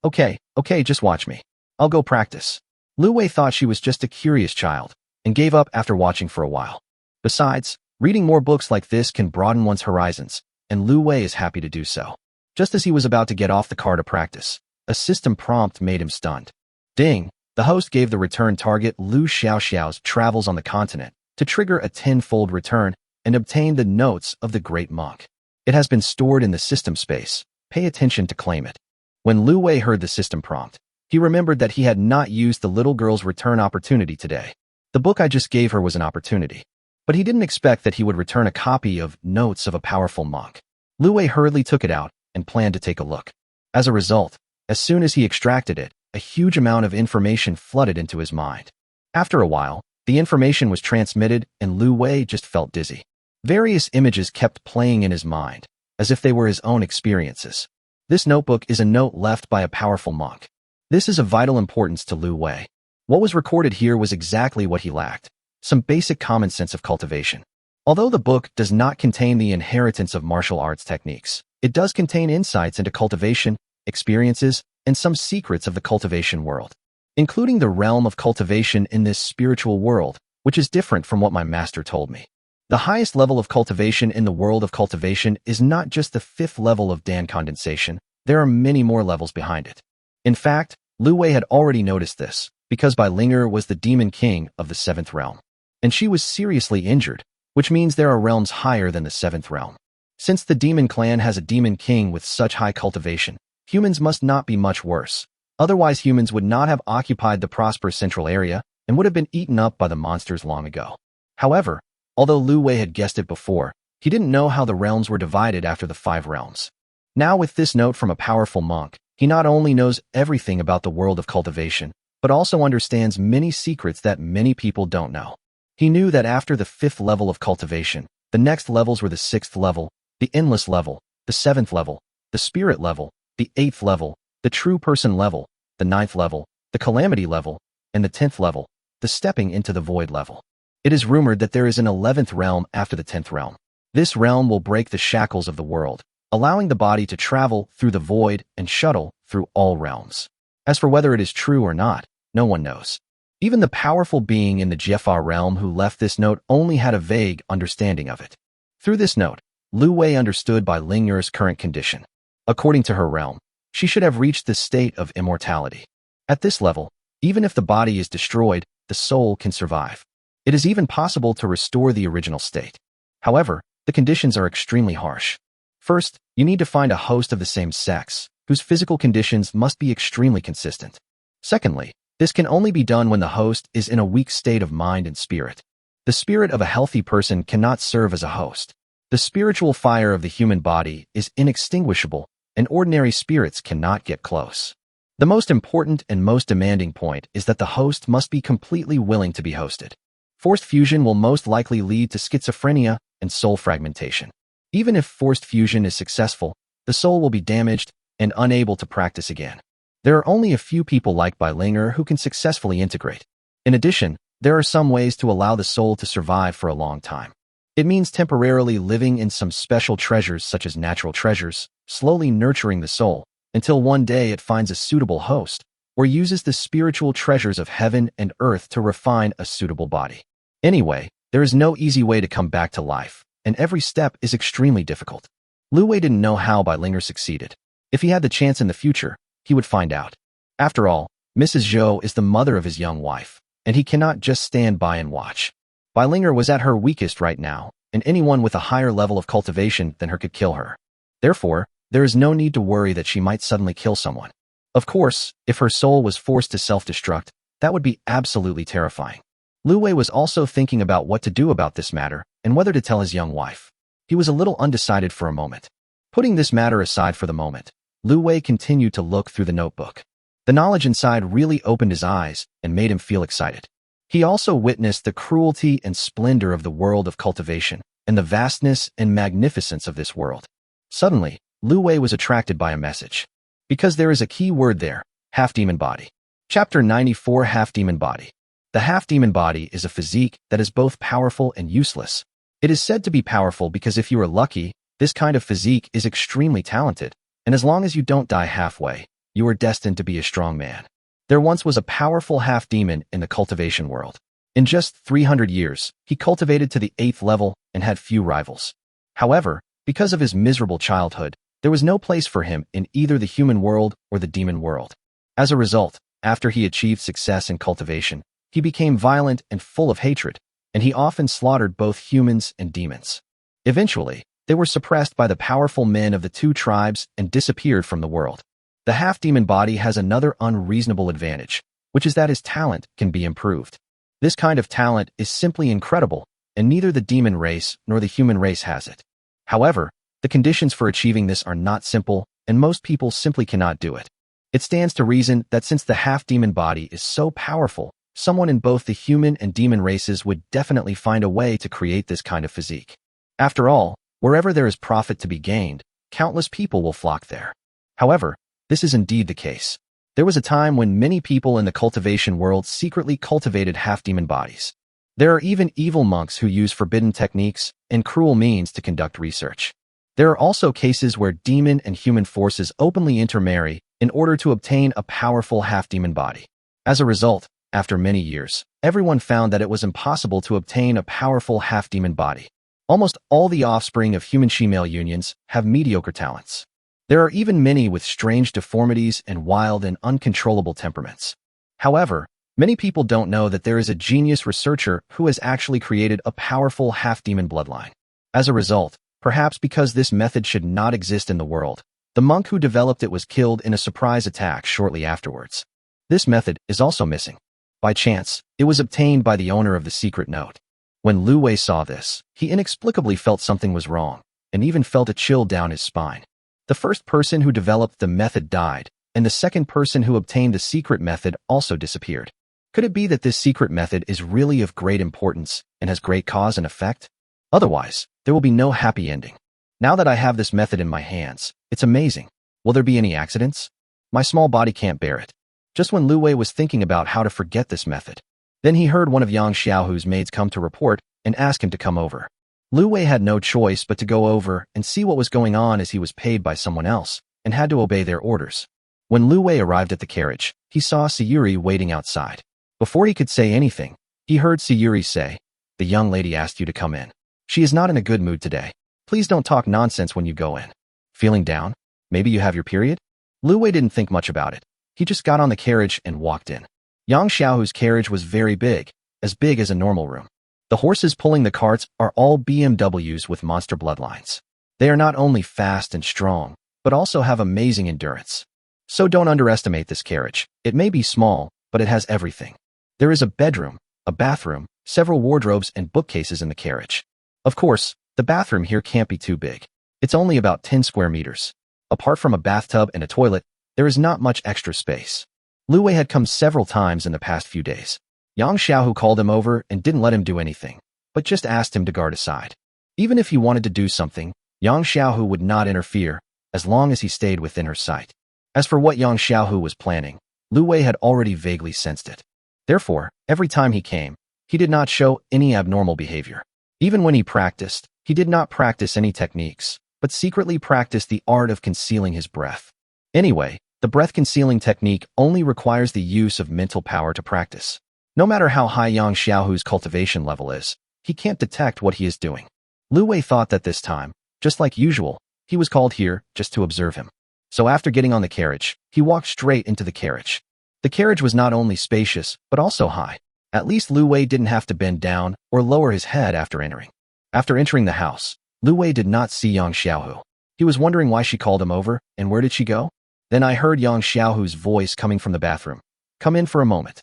just watch me. I'll go practice." Lu Wei thought she was just a curious child, and gave up after watching for a while. Besides, reading more books like this can broaden one's horizons, and Lu Wei is happy to do so. Just as he was about to get off the car to practice, a system prompt made him stunned. Ding! The host gave the return target Lu Xiaoxiao's travels on the continent to trigger a tenfold return and obtain the notes of the great monk. It has been stored in the system space. Pay attention to claim it. When Lu Wei heard the system prompt, he remembered that he had not used the little girl's return opportunity today. The book I just gave her was an opportunity. But he didn't expect that he would return a copy of Notes of a Powerful Monk. Lu Wei hurriedly took it out and planned to take a look. As a result, as soon as he extracted it, a huge amount of information flooded into his mind. After a while, the information was transmitted and Lu Wei just felt dizzy. Various images kept playing in his mind, as if they were his own experiences. This notebook is a note left by a powerful monk. This is of vital importance to Lu Wei. What was recorded here was exactly what he lacked, some basic common sense of cultivation. Although the book does not contain the inheritance of martial arts techniques, it does contain insights into cultivation, experiences, and some secrets of the cultivation world, including the realm of cultivation in this spiritual world, which is different from what my master told me. The highest level of cultivation in the world of cultivation is not just the 5th level of Dan condensation, there are many more levels behind it. In fact, Lu Wei had already noticed this, because Bai Linger was the demon king of the 7th realm, and she was seriously injured, which means there are realms higher than the 7th realm. Since the demon clan has a demon king with such high cultivation, humans must not be much worse. Otherwise, humans would not have occupied the prosperous central area and would have been eaten up by the monsters long ago. However, although Lu Wei had guessed it before, he didn't know how the realms were divided after the 5 realms. Now, with this note from a powerful monk, he not only knows everything about the world of cultivation, but also understands many secrets that many people don't know. He knew that after the 5th level of cultivation, the next levels were the 6th level, the endless level, the 7th level, the spirit level, the 8th level, the true person level, the 9th level, the calamity level, and the 10th level, the stepping into the void level. It is rumored that there is an 11th realm after the 10th realm. This realm will break the shackles of the world, allowing the body to travel through the void and shuttle through all realms. As for whether it is true or not, no one knows. Even the powerful being in the Jeffa realm who left this note only had a vague understanding of it. Through this note, Lu Wei understood Bai Linger's current condition. According to her realm, she should have reached the state of immortality. At this level, even if the body is destroyed, the soul can survive. It is even possible to restore the original state. However, the conditions are extremely harsh. First, you need to find a host of the same sex, whose physical conditions must be extremely consistent. Secondly, this can only be done when the host is in a weak state of mind and spirit. The spirit of a healthy person cannot serve as a host. The spiritual fire of the human body is inextinguishable, and ordinary spirits cannot get close. The most important and most demanding point is that the host must be completely willing to be hosted. Forced fusion will most likely lead to schizophrenia and soul fragmentation. Even if forced fusion is successful, the soul will be damaged and unable to practice again. There are only a few people like Bai Linger who can successfully integrate. In addition, there are some ways to allow the soul to survive for a long time. It means temporarily living in some special treasures such as natural treasures, slowly nurturing the soul, until one day it finds a suitable host, or uses the spiritual treasures of heaven and earth to refine a suitable body. Anyway, there is no easy way to come back to life, and every step is extremely difficult. Lu Wei didn't know how Bai Linger succeeded. If he had the chance in the future, he would find out. After all, Mrs. Zhou is the mother of his young wife, and he cannot just stand by and watch. Bai Linger was at her weakest right now, and anyone with a higher level of cultivation than her could kill her. Therefore, there is no need to worry that she might suddenly kill someone. Of course, if her soul was forced to self-destruct, that would be absolutely terrifying. Lu Wei was also thinking about what to do about this matter and whether to tell his young wife. He was a little undecided for a moment. Putting this matter aside for the moment, Lu Wei continued to look through the notebook. The knowledge inside really opened his eyes and made him feel excited. He also witnessed the cruelty and splendor of the world of cultivation and the vastness and magnificence of this world. Suddenly, Lu Wei was attracted by a message. Because there is a key word there, half-demon body. Chapter 94, Half-Demon Body. The half-demon body is a physique that is both powerful and useless. It is said to be powerful because if you are lucky, this kind of physique is extremely talented, and as long as you don't die halfway, you are destined to be a strong man. There once was a powerful half-demon in the cultivation world. In just 300 years, he cultivated to the 8th level and had few rivals. However, because of his miserable childhood, there was no place for him in either the human world or the demon world. As a result, after he achieved success in cultivation, he became violent and full of hatred, and he often slaughtered both humans and demons. Eventually, they were suppressed by the powerful men of the 2 tribes and disappeared from the world. The half-demon body has another unreasonable advantage, which is that his talent can be improved. This kind of talent is simply incredible, and neither the demon race nor the human race has it. However, the conditions for achieving this are not simple, and most people simply cannot do it. It stands to reason that since the half-demon body is so powerful, someone in both the human and demon races would definitely find a way to create this kind of physique. After all, wherever there is profit to be gained, countless people will flock there. However, this is indeed the case. There was a time when many people in the cultivation world secretly cultivated half-demon bodies. There are even evil monks who use forbidden techniques and cruel means to conduct research. There are also cases where demon and human forces openly intermarry in order to obtain a powerful half-demon body. As a result, after many years, everyone found that it was impossible to obtain a powerful half-demon body. Almost all the offspring of human female unions have mediocre talents. There are even many with strange deformities and wild and uncontrollable temperaments. However, many people don't know that there is a genius researcher who has actually created a powerful half-demon bloodline. As a result, perhaps because this method should not exist in the world, the monk who developed it was killed in a surprise attack shortly afterwards. This method is also missing. By chance, it was obtained by the owner of the secret note. When Lu Wei saw this, he inexplicably felt something was wrong, and even felt a chill down his spine. The first person who developed the method died, and the second person who obtained the secret method also disappeared. Could it be that this secret method is really of great importance and has great cause and effect? Otherwise, there will be no happy ending. Now that I have this method in my hands, it's amazing. Will there be any accidents? My small body can't bear it. Just when Lu Wei was thinking about how to forget this method, then he heard one of Yang Xiaohu's maids come to report and ask him to come over. Lu Wei had no choice but to go over and see what was going on, as he was paid by someone else and had to obey their orders. When Lu Wei arrived at the carriage, he saw Sayuri waiting outside. Before he could say anything, he heard Sayuri say, "The young lady asked you to come in. She is not in a good mood today. Please don't talk nonsense when you go in. Feeling down? Maybe you have your period?" Lu Wei didn't think much about it. He just got on the carriage and walked in. Yang Xiaohu's carriage was very big as a normal room. The horses pulling the carts are all BMWs with monster bloodlines. They are not only fast and strong, but also have amazing endurance. So don't underestimate this carriage. It may be small, but it has everything. There is a bedroom, a bathroom, several wardrobes and bookcases in the carriage. Of course, the bathroom here can't be too big. It's only about 10 square meters. Apart from a bathtub and a toilet, there is not much extra space. Lu Wei had come several times in the past few days. Yang Xiaohu called him over and didn't let him do anything, but just asked him to guard aside. Even if he wanted to do something, Yang Xiaohu would not interfere, as long as he stayed within her sight. As for what Yang Xiaohu was planning, Lu Wei had already vaguely sensed it. Therefore, every time he came, he did not show any abnormal behavior. Even when he practiced, he did not practice any techniques, but secretly practiced the art of concealing his breath. Anyway, the breath-concealing technique only requires the use of mental power to practice. No matter how high Yang Xiaohu's cultivation level is, he can't detect what he is doing. Lu Wei thought that this time, just like usual, he was called here just to observe him. So after getting on the carriage, he walked straight into the carriage. The carriage was not only spacious, but also high. At least Lu Wei didn't have to bend down or lower his head after entering. After entering the house, Lu Wei did not see Yang Xiaohu. He was wondering why she called him over, and where did she go? Then I heard Yang Xiaohu's voice coming from the bathroom. "Come in for a moment."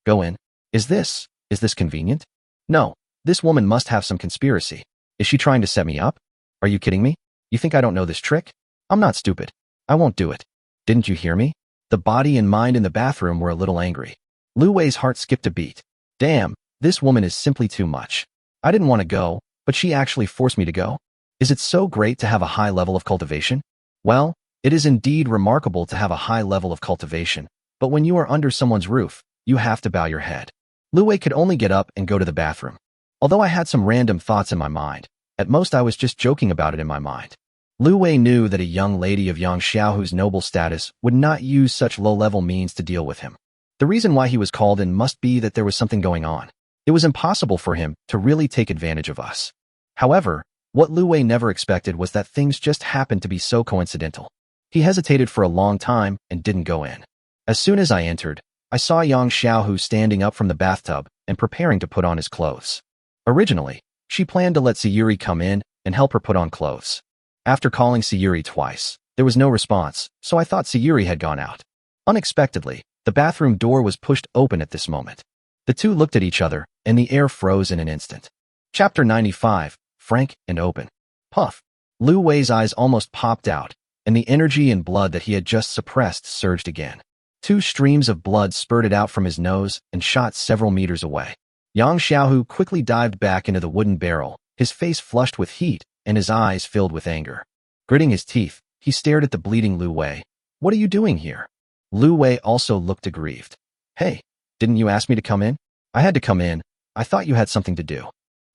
Go in. Is this convenient? No, this woman must have some conspiracy. Is she trying to set me up? Are you kidding me? You think I don't know this trick? I'm not stupid. I won't do it. Didn't you hear me? The body and mind in the bathroom were a little angry. Lu Wei's heart skipped a beat. Damn, this woman is simply too much. I didn't want to go, but she actually forced me to go. Is it so great to have a high level of cultivation? Well, it is indeed remarkable to have a high level of cultivation, but when you are under someone's roof, you have to bow your head. Lu Wei could only get up and go to the bathroom. Although I had some random thoughts in my mind, at most I was just joking about it in my mind. Lu Wei knew that a young lady of Yang Xiaohu's noble status would not use such low-level means to deal with him. The reason why he was called in must be that there was something going on. It was impossible for him to really take advantage of us. However, what Lu Wei never expected was that things just happened to be so coincidental. He hesitated for a long time and didn't go in. As soon as I entered, I saw Yang Xiaohu standing up from the bathtub and preparing to put on his clothes. Originally, she planned to let Sayuri come in and help her put on clothes. After calling Sayuri twice, there was no response, so I thought Sayuri had gone out. Unexpectedly, the bathroom door was pushed open at this moment. The two looked at each other, and the air froze in an instant. Chapter 95, Frank and Open. Puff. Lu Wei's eyes almost popped out, and the energy and blood that he had just suppressed surged again. 2 streams of blood spurted out from his nose and shot several meters away. Yang Xiaohu quickly dived back into the wooden barrel his face flushed with heat and his eyes filled with anger. Gritting his teeth, he stared at the bleeding Lu Wei. "What are you doing here?" Lu Wei also looked aggrieved. "Hey, didn't you ask me to come in?" "I had to come in. I thought you had something to do."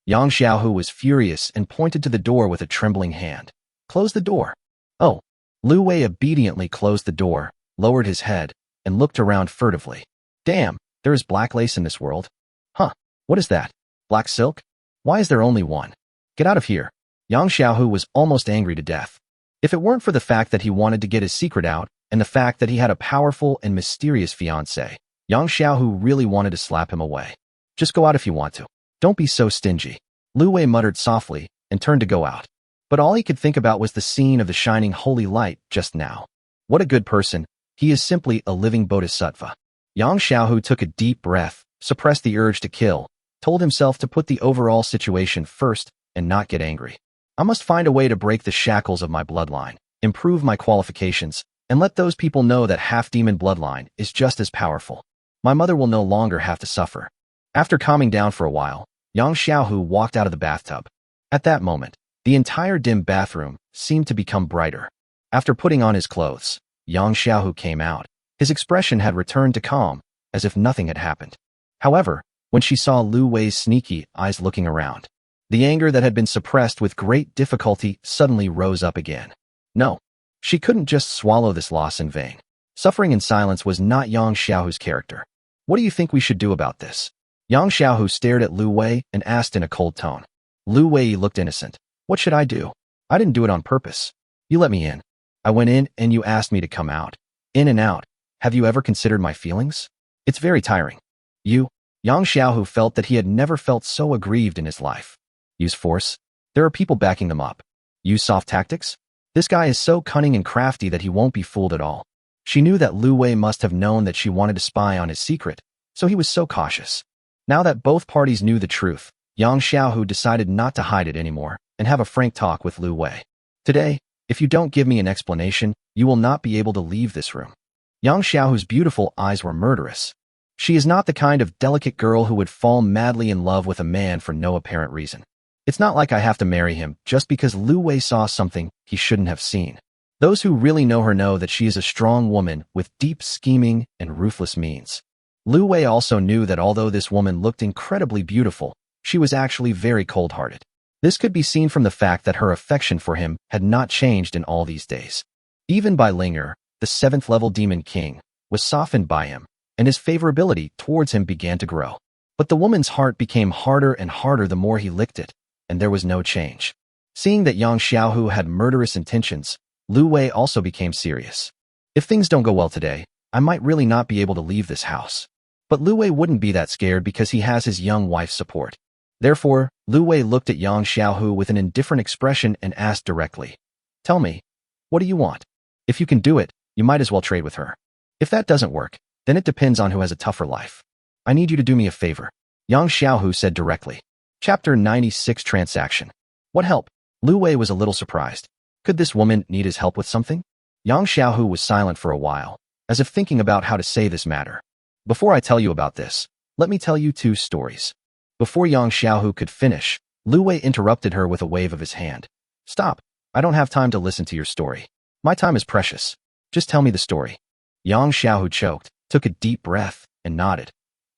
Yang Xiaohu was furious and pointed to the door with a trembling hand. "Close the door." "Oh." Lu Wei obediently closed the door, lowered his head, and looked around furtively. "Damn, there is black lace in this world. Huh, what is that? Black silk? Why is there only one? Get out of here." Yang Xiaohu was almost angry to death. If it weren't for the fact that he wanted to get his secret out and the fact that he had a powerful and mysterious fiancée, Yang Xiaohu really wanted to slap him away. "Just go out if you want to. Don't be so stingy." Lu Wei muttered softly and turned to go out. But all he could think about was the scene of the shining holy light just now. What a good person. He is simply a living bodhisattva. Yang Xiaohu took a deep breath, suppressed the urge to kill, told himself to put the overall situation first and not get angry. "I must find a way to break the shackles of my bloodline, improve my qualifications, and let those people know that half-demon bloodline is just as powerful. My mother will no longer have to suffer." After calming down for a while, Yang Xiaohu walked out of the bathtub. At that moment, the entire dim bathroom seemed to become brighter. After putting on his clothes, Yang Xiaohu came out. His expression had returned to calm, as if nothing had happened. However, when she saw Lu Wei's sneaky eyes looking around, the anger that had been suppressed with great difficulty suddenly rose up again. No, she couldn't just swallow this loss in vain. Suffering in silence was not Yang Xiaohu's character. "What do you think we should do about this?" Yang Xiaohu stared at Lu Wei and asked in a cold tone. Lu Wei looked innocent. "What should I do? I didn't do it on purpose. You let me in. I went in and you asked me to come out. In and out. Have you ever considered my feelings? It's very tiring." "You?" Yang Xiaohu felt that he had never felt so aggrieved in his life. "Use force? There are people backing them up. Use soft tactics? This guy is so cunning and crafty that he won't be fooled at all." She knew that Lu Wei must have known that she wanted to spy on his secret, so he was so cautious. Now that both parties knew the truth, Yang Xiaohu decided not to hide it anymore and have a frank talk with Lu Wei. "Today, if you don't give me an explanation, you will not be able to leave this room." Yang Xiaohu's beautiful eyes were murderous. She is not the kind of delicate girl who would fall madly in love with a man for no apparent reason. It's not like I have to marry him just because Lu Wei saw something he shouldn't have seen. Those who really know her know that she is a strong woman with deep scheming and ruthless means. Lu Wei also knew that although this woman looked incredibly beautiful, she was actually very cold-hearted. This could be seen from the fact that her affection for him had not changed in all these days. Even Bai Linger, the 7th-level demon king, was softened by him, and his favorability towards him began to grow. But the woman's heart became harder and harder the more he licked it, and there was no change. Seeing that Yang Xiaohu had murderous intentions, Lu Wei also became serious. "If things don't go well today, I might really not be able to leave this house." But Lu Wei wouldn't be that scared because he has his young wife's support. Therefore, Lu Wei looked at Yang Xiaohu with an indifferent expression and asked directly, "Tell me, what do you want? If you can do it, you might as well trade with her. If that doesn't work, then it depends on who has a tougher life. I need you to do me a favor," Yang Xiaohu said directly. Chapter 96 Transaction. "What help?" Lu Wei was a little surprised. Could this woman need his help with something? Yang Xiaohu was silent for a while, as if thinking about how to say this matter. "Before I tell you about this, let me tell you 2 stories. Before Yang Xiaohu could finish, Lu Wei interrupted her with a wave of his hand. "Stop. I don't have time to listen to your story. My time is precious. Just tell me the story." Yang Xiaohu choked, took a deep breath, and nodded.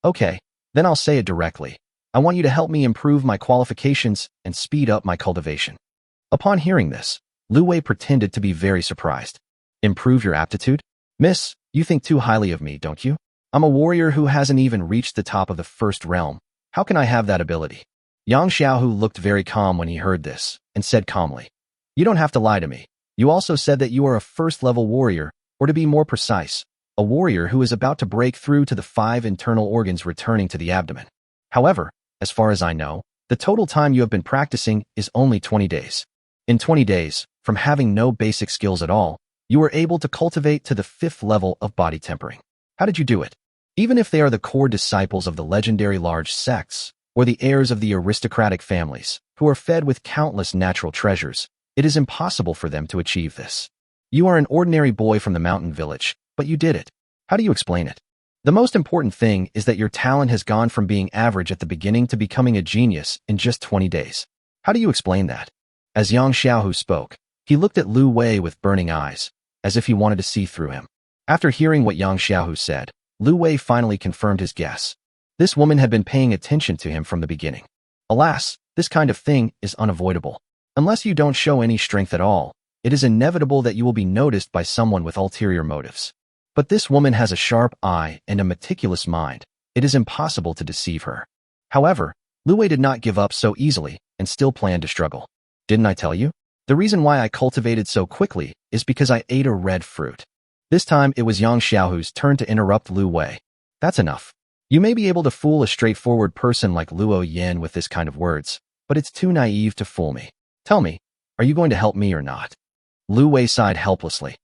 "Okay, then I'll say it directly. I want you to help me improve my qualifications and speed up my cultivation." Upon hearing this, Lu Wei pretended to be very surprised. "Improve your aptitude? Miss, you think too highly of me, don't you? I'm a warrior who hasn't even reached the top of the 1st realm. How can I have that ability?" Yang Xiaohu looked very calm when he heard this, and said calmly, "You don't have to lie to me. You also said that you are a 1st-level warrior, or to be more precise, a warrior who is about to break through to the 5 internal organs returning to the abdomen. However, as far as I know, the total time you have been practicing is only 20 days. In 20 days, from having no basic skills at all, you were able to cultivate to the 5th level of body tempering. How did you do it? Even if they are the core disciples of the legendary large sects, or the heirs of the aristocratic families, who are fed with countless natural treasures, it is impossible for them to achieve this. You are an ordinary boy from the mountain village, but you did it. How do you explain it? The most important thing is that your talent has gone from being average at the beginning to becoming a genius in just 20 days. How do you explain that? As Yang Xiaohu spoke, he looked at Lu Wei with burning eyes, as if he wanted to see through him. After hearing what Yang Xiaohu said, Lu Wei finally confirmed his guess. This woman had been paying attention to him from the beginning. Alas, this kind of thing is unavoidable. Unless you don't show any strength at all, it is inevitable that you will be noticed by someone with ulterior motives. But this woman has a sharp eye and a meticulous mind. It is impossible to deceive her. However, Lu Wei did not give up so easily and still planned to struggle. Didn't I tell you? The reason why I cultivated so quickly is because I ate a red fruit. This time it was Yang Xiaohu's turn to interrupt Lu Wei. That's enough. You may be able to fool a straightforward person like Luo Yin with this kind of words, but it's too naive to fool me. Tell me, are you going to help me or not? Lu Wei sighed helplessly.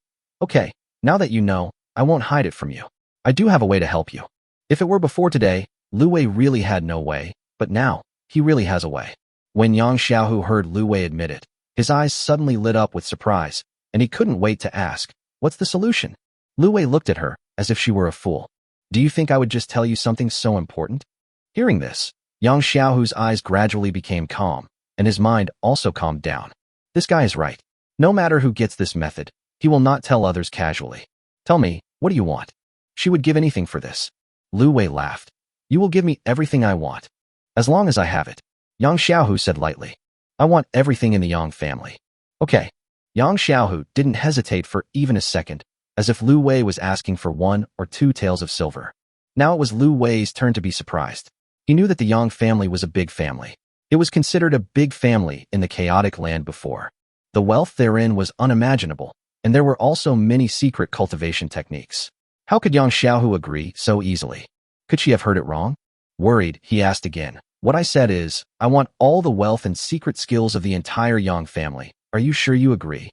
Okay, now that you know, I won't hide it from you. I do have a way to help you. If it were before today, Lu Wei really had no way, but now, he really has a way. When Yang Xiaohu heard Lu Wei admit it, his eyes suddenly lit up with surprise, and he couldn't wait to ask, what's the solution? Lu Wei looked at her, as if she were a fool. Do you think I would just tell you something so important? Hearing this, Yang Xiaohu's eyes gradually became calm, and his mind also calmed down. This guy is right. No matter who gets this method, he will not tell others casually. Tell me, what do you want? She would give anything for this. Lu Wei laughed. You will give me everything I want. As long as I have it. Yang Xiaohu said lightly. I want everything in the Yang family. Okay. Yang Xiaohu didn't hesitate for even a second, as if Lu Wei was asking for 1 or 2 taels of silver. Now it was Lu Wei's turn to be surprised. He knew that the Yang family was a big family. It was considered a big family in the chaotic land before. The wealth therein was unimaginable, and there were also many secret cultivation techniques. How could Yang Xiaohu agree so easily? Could she have heard it wrong? Worried, he asked again. What I said is, I want all the wealth and secret skills of the entire Yang family. Are you sure you agree?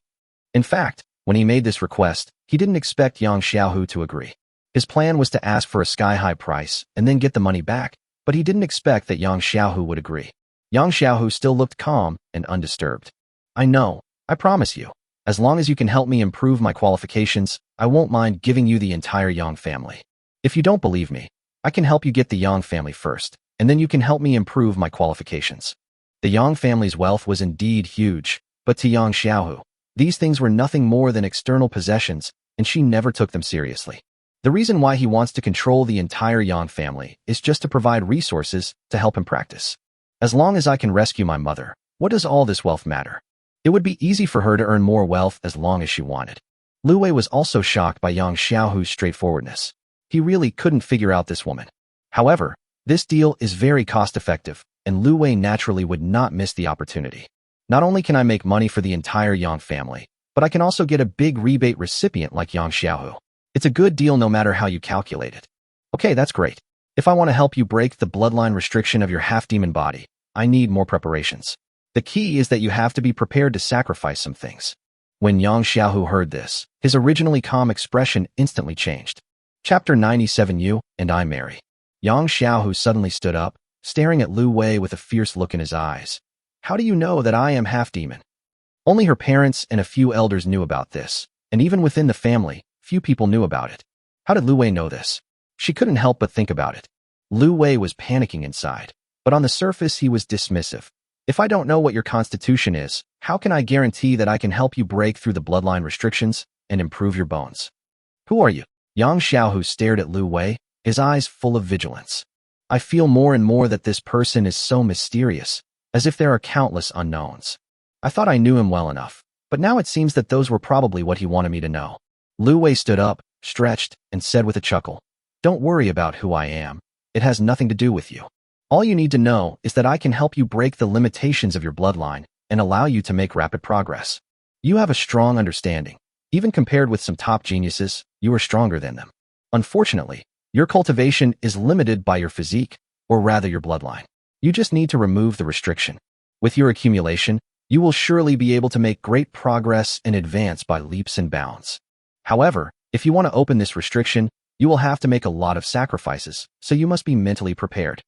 In fact, when he made this request, he didn't expect Yang Xiaohu to agree. His plan was to ask for a sky-high price and then get the money back, but he didn't expect that Yang Xiaohu would agree. Yang Xiaohu still looked calm and undisturbed. I know, I promise you. As long as you can help me improve my qualifications, I won't mind giving you the entire Yang family. If you don't believe me, I can help you get the Yang family first, and then you can help me improve my qualifications. The Yang family's wealth was indeed huge, but to Yang Xiaohu, these things were nothing more than external possessions, and she never took them seriously. The reason why he wants to control the entire Yang family is just to provide resources to help him practice. As long as I can rescue my mother, what does all this wealth matter? It would be easy for her to earn more wealth as long as she wanted. Lu Wei was also shocked by Yang Xiaohu's straightforwardness. He really couldn't figure out this woman. However, this deal is very cost-effective, and Lu Wei naturally would not miss the opportunity. Not only can I make money for the entire Yang family, but I can also get a big rebate recipient like Yang Xiaohu. It's a good deal no matter how you calculate it. Okay, that's great. If I want to help you break the bloodline restriction of your half-demon body, I need more preparations. The key is that you have to be prepared to sacrifice some things. When Yang Xiaohu heard this, his originally calm expression instantly changed. Chapter 97 You and I Marry. Yang Xiaohu suddenly stood up, staring at Lu Wei with a fierce look in his eyes. How do you know that I am half-demon? Only her parents and a few elders knew about this, and even within the family, few people knew about it. How did Lu Wei know this? She couldn't help but think about it. Lu Wei was panicking inside, but on the surface he was dismissive. If I don't know what your constitution is, how can I guarantee that I can help you break through the bloodline restrictions and improve your bones? Who are you? Yang Xiaohu stared at Lu Wei, his eyes full of vigilance. I feel more and more that this person is so mysterious, as if there are countless unknowns. I thought I knew him well enough, but now it seems that those were probably what he wanted me to know. Lu Wei stood up, stretched, and said with a chuckle, Don't worry about who I am. It has nothing to do with you. All you need to know is that I can help you break the limitations of your bloodline and allow you to make rapid progress. You have a strong understanding. Even compared with some top geniuses, you are stronger than them. Unfortunately, your cultivation is limited by your physique, or rather your bloodline. You just need to remove the restriction. With your accumulation, you will surely be able to make great progress and advance by leaps and bounds. However, if you want to open this restriction, you will have to make a lot of sacrifices, so you must be mentally prepared.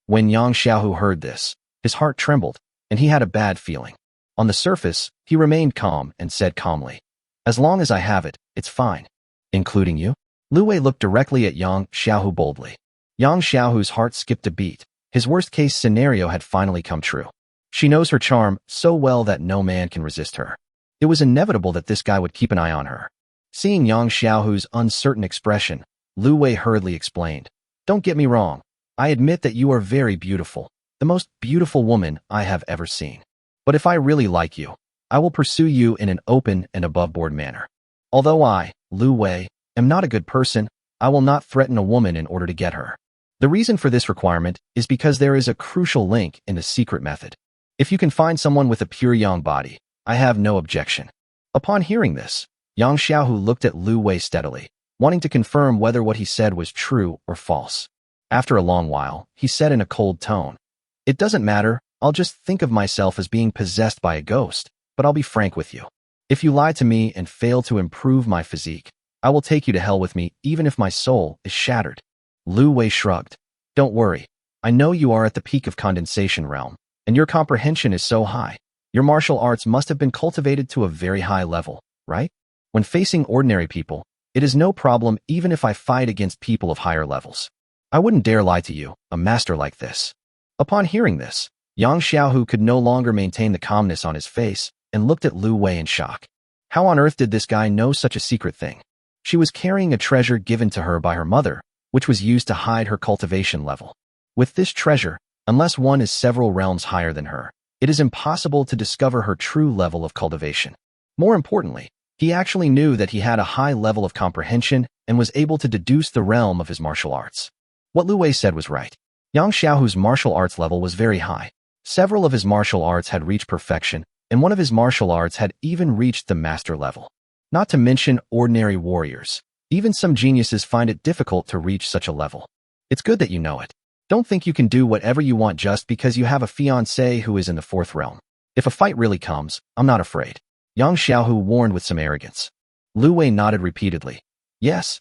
When Yang Xiaohu heard this, his heart trembled, and he had a bad feeling. On the surface, he remained calm and said calmly, As long as I have it, it's fine. Including you? Lu Wei looked directly at Yang Xiaohu boldly. Yang Xiaohu's heart skipped a beat. His worst-case scenario had finally come true. She knows her charm so well that no man can resist her. It was inevitable that this guy would keep an eye on her. Seeing Yang Xiaohu's uncertain expression, Lu Wei hurriedly explained, "Don't get me wrong. I admit that you are very beautiful, the most beautiful woman I have ever seen. But if I really like you, I will pursue you in an open and above-board manner. Although I, Lu Wei, am not a good person, I will not threaten a woman in order to get her. The reason for this requirement is because there is a crucial link in the secret method. If you can find someone with a pure yang body, I have no objection." Upon hearing this, Yang Xiaohu looked at Lu Wei steadily, wanting to confirm whether what he said was true or false. After a long while, he said in a cold tone, "It doesn't matter, I'll just think of myself as being possessed by a ghost, but I'll be frank with you. If you lie to me and fail to improve my physique, I will take you to hell with me even if my soul is shattered." Lu Wei shrugged. "Don't worry, I know you are at the peak of condensation realm, and your comprehension is so high. Your martial arts must have been cultivated to a very high level, right? When facing ordinary people, it is no problem even if I fight against people of higher levels. I wouldn't dare lie to you, a master like this." Upon hearing this, Yang Xiaohu could no longer maintain the calmness on his face and looked at Lu Wei in shock. How on earth did this guy know such a secret thing? She was carrying a treasure given to her by her mother, which was used to hide her cultivation level. With this treasure, unless one is several realms higher than her, it is impossible to discover her true level of cultivation. More importantly, he actually knew that he had a high level of comprehension and was able to deduce the realm of his martial arts. What Lu Wei said was right. Yang Xiaohu's martial arts level was very high. Several of his martial arts had reached perfection, and one of his martial arts had even reached the master level. Not to mention ordinary warriors. Even some geniuses find it difficult to reach such a level. It's good that you know it. Don't think you can do whatever you want just because you have a fiancé who is in the fourth realm. If a fight really comes, I'm not afraid." Yang Xiaohu warned with some arrogance. Lu Wei nodded repeatedly. Yes,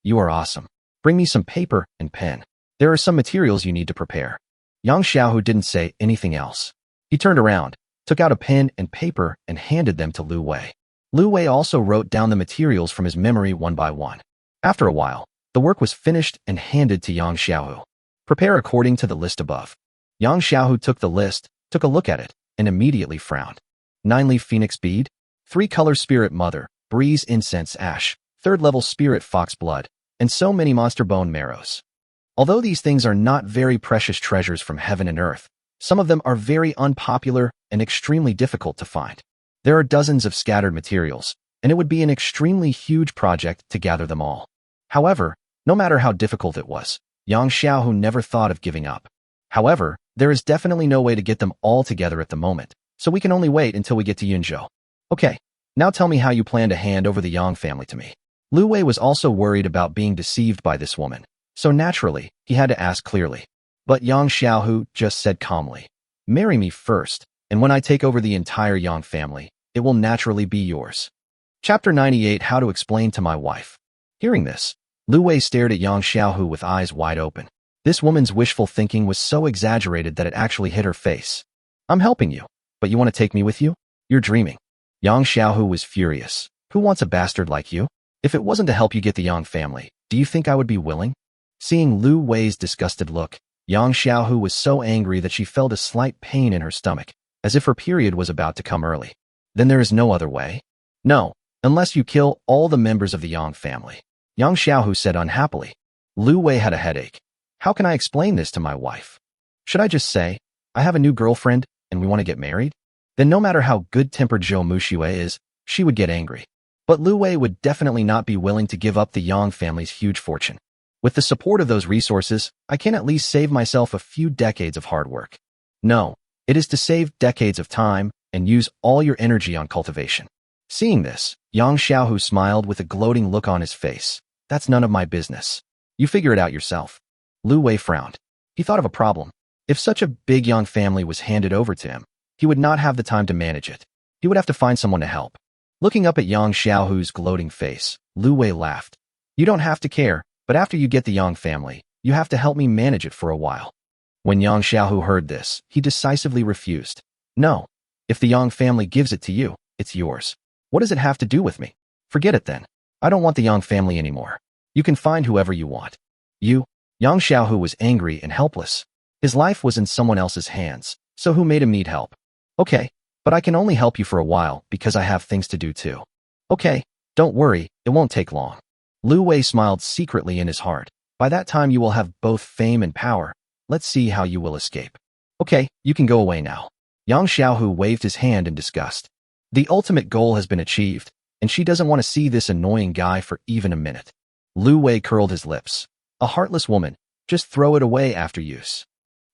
you are awesome. Bring me some paper and pen. There are some materials you need to prepare." Yang Xiaohu didn't say anything else. He turned around, took out a pen and paper and handed them to Lu Wei. Lu Wei also wrote down the materials from his memory one by one. After a while, the work was finished and handed to Yang Xiaohu. "Prepare according to the list above." Yang Xiaohu took the list, took a look at it, and immediately frowned. 9-leaf phoenix bead, 3-color spirit mother, breeze incense ash, 3rd-level spirit fox blood, and so many monster bone marrows. Although these things are not very precious treasures from heaven and earth, some of them are very unpopular and extremely difficult to find. There are dozens of scattered materials, and it would be an extremely huge project to gather them all. However, no matter how difficult it was, Yang Xiaohu never thought of giving up. However, there is definitely no way to get them all together at the moment, so we can only wait until we get to Yunzhou. Okay, now tell me how you plan to hand over the Yang family to me. Lu Wei was also worried about being deceived by this woman, so naturally, he had to ask clearly. But Yang Xiaohu just said calmly, "Marry me first, and when I take over the entire Yang family, it will naturally be yours." Chapter 98, How to Explain to My Wife. Hearing this, Lu Wei stared at Yang Xiaohu with eyes wide open. This woman's wishful thinking was so exaggerated that it actually hit her face. "I'm helping you, but you want to take me with you? You're dreaming." Yang Xiaohu was furious. "Who wants a bastard like you? If it wasn't to help you get the Yang family, do you think I would be willing?" Seeing Lu Wei's disgusted look, Yang Xiaohu was so angry that she felt a slight pain in her stomach, as if her period was about to come early. "Then there is no other way?" "No, unless you kill all the members of the Yang family," Yang Xiaohu said unhappily. Lu Wei had a headache. How can I explain this to my wife? Should I just say, I have a new girlfriend and we want to get married? Then no matter how good-tempered Zhou Muxue is, she would get angry. But Lu Wei would definitely not be willing to give up the Yang family's huge fortune. With the support of those resources, I can at least save myself a few decades of hard work. No, it is to save decades of time and use all your energy on cultivation. Seeing this, Yang Xiaohu smiled with a gloating look on his face. That's none of my business. You figure it out yourself. Lu Wei frowned. He thought of a problem. If such a big Yang family was handed over to him, he would not have the time to manage it. He would have to find someone to help. Looking up at Yang Xiaohu's gloating face, Lu Wei laughed. You don't have to care, but after you get the Yang family, you have to help me manage it for a while. When Yang Xiaohu heard this, he decisively refused. No, if the Yang family gives it to you, it's yours. What does it have to do with me? Forget it then. I don't want the Yang family anymore. You can find whoever you want. Yang Xiaohu was angry and helpless. His life was in someone else's hands, So who made him need help? Okay, but I can only help you for a while because I have things to do too. Okay, don't worry, it won't take long. Lu Wei smiled secretly in his heart. By that time you will have both fame and power. Let's see how you will escape. Okay, you can go away now. Yang Xiaohu waved his hand in disgust. The ultimate goal has been achieved, and she doesn't want to see this annoying guy for even a minute. Lu Wei curled his lips. A heartless woman, just throw it away after use.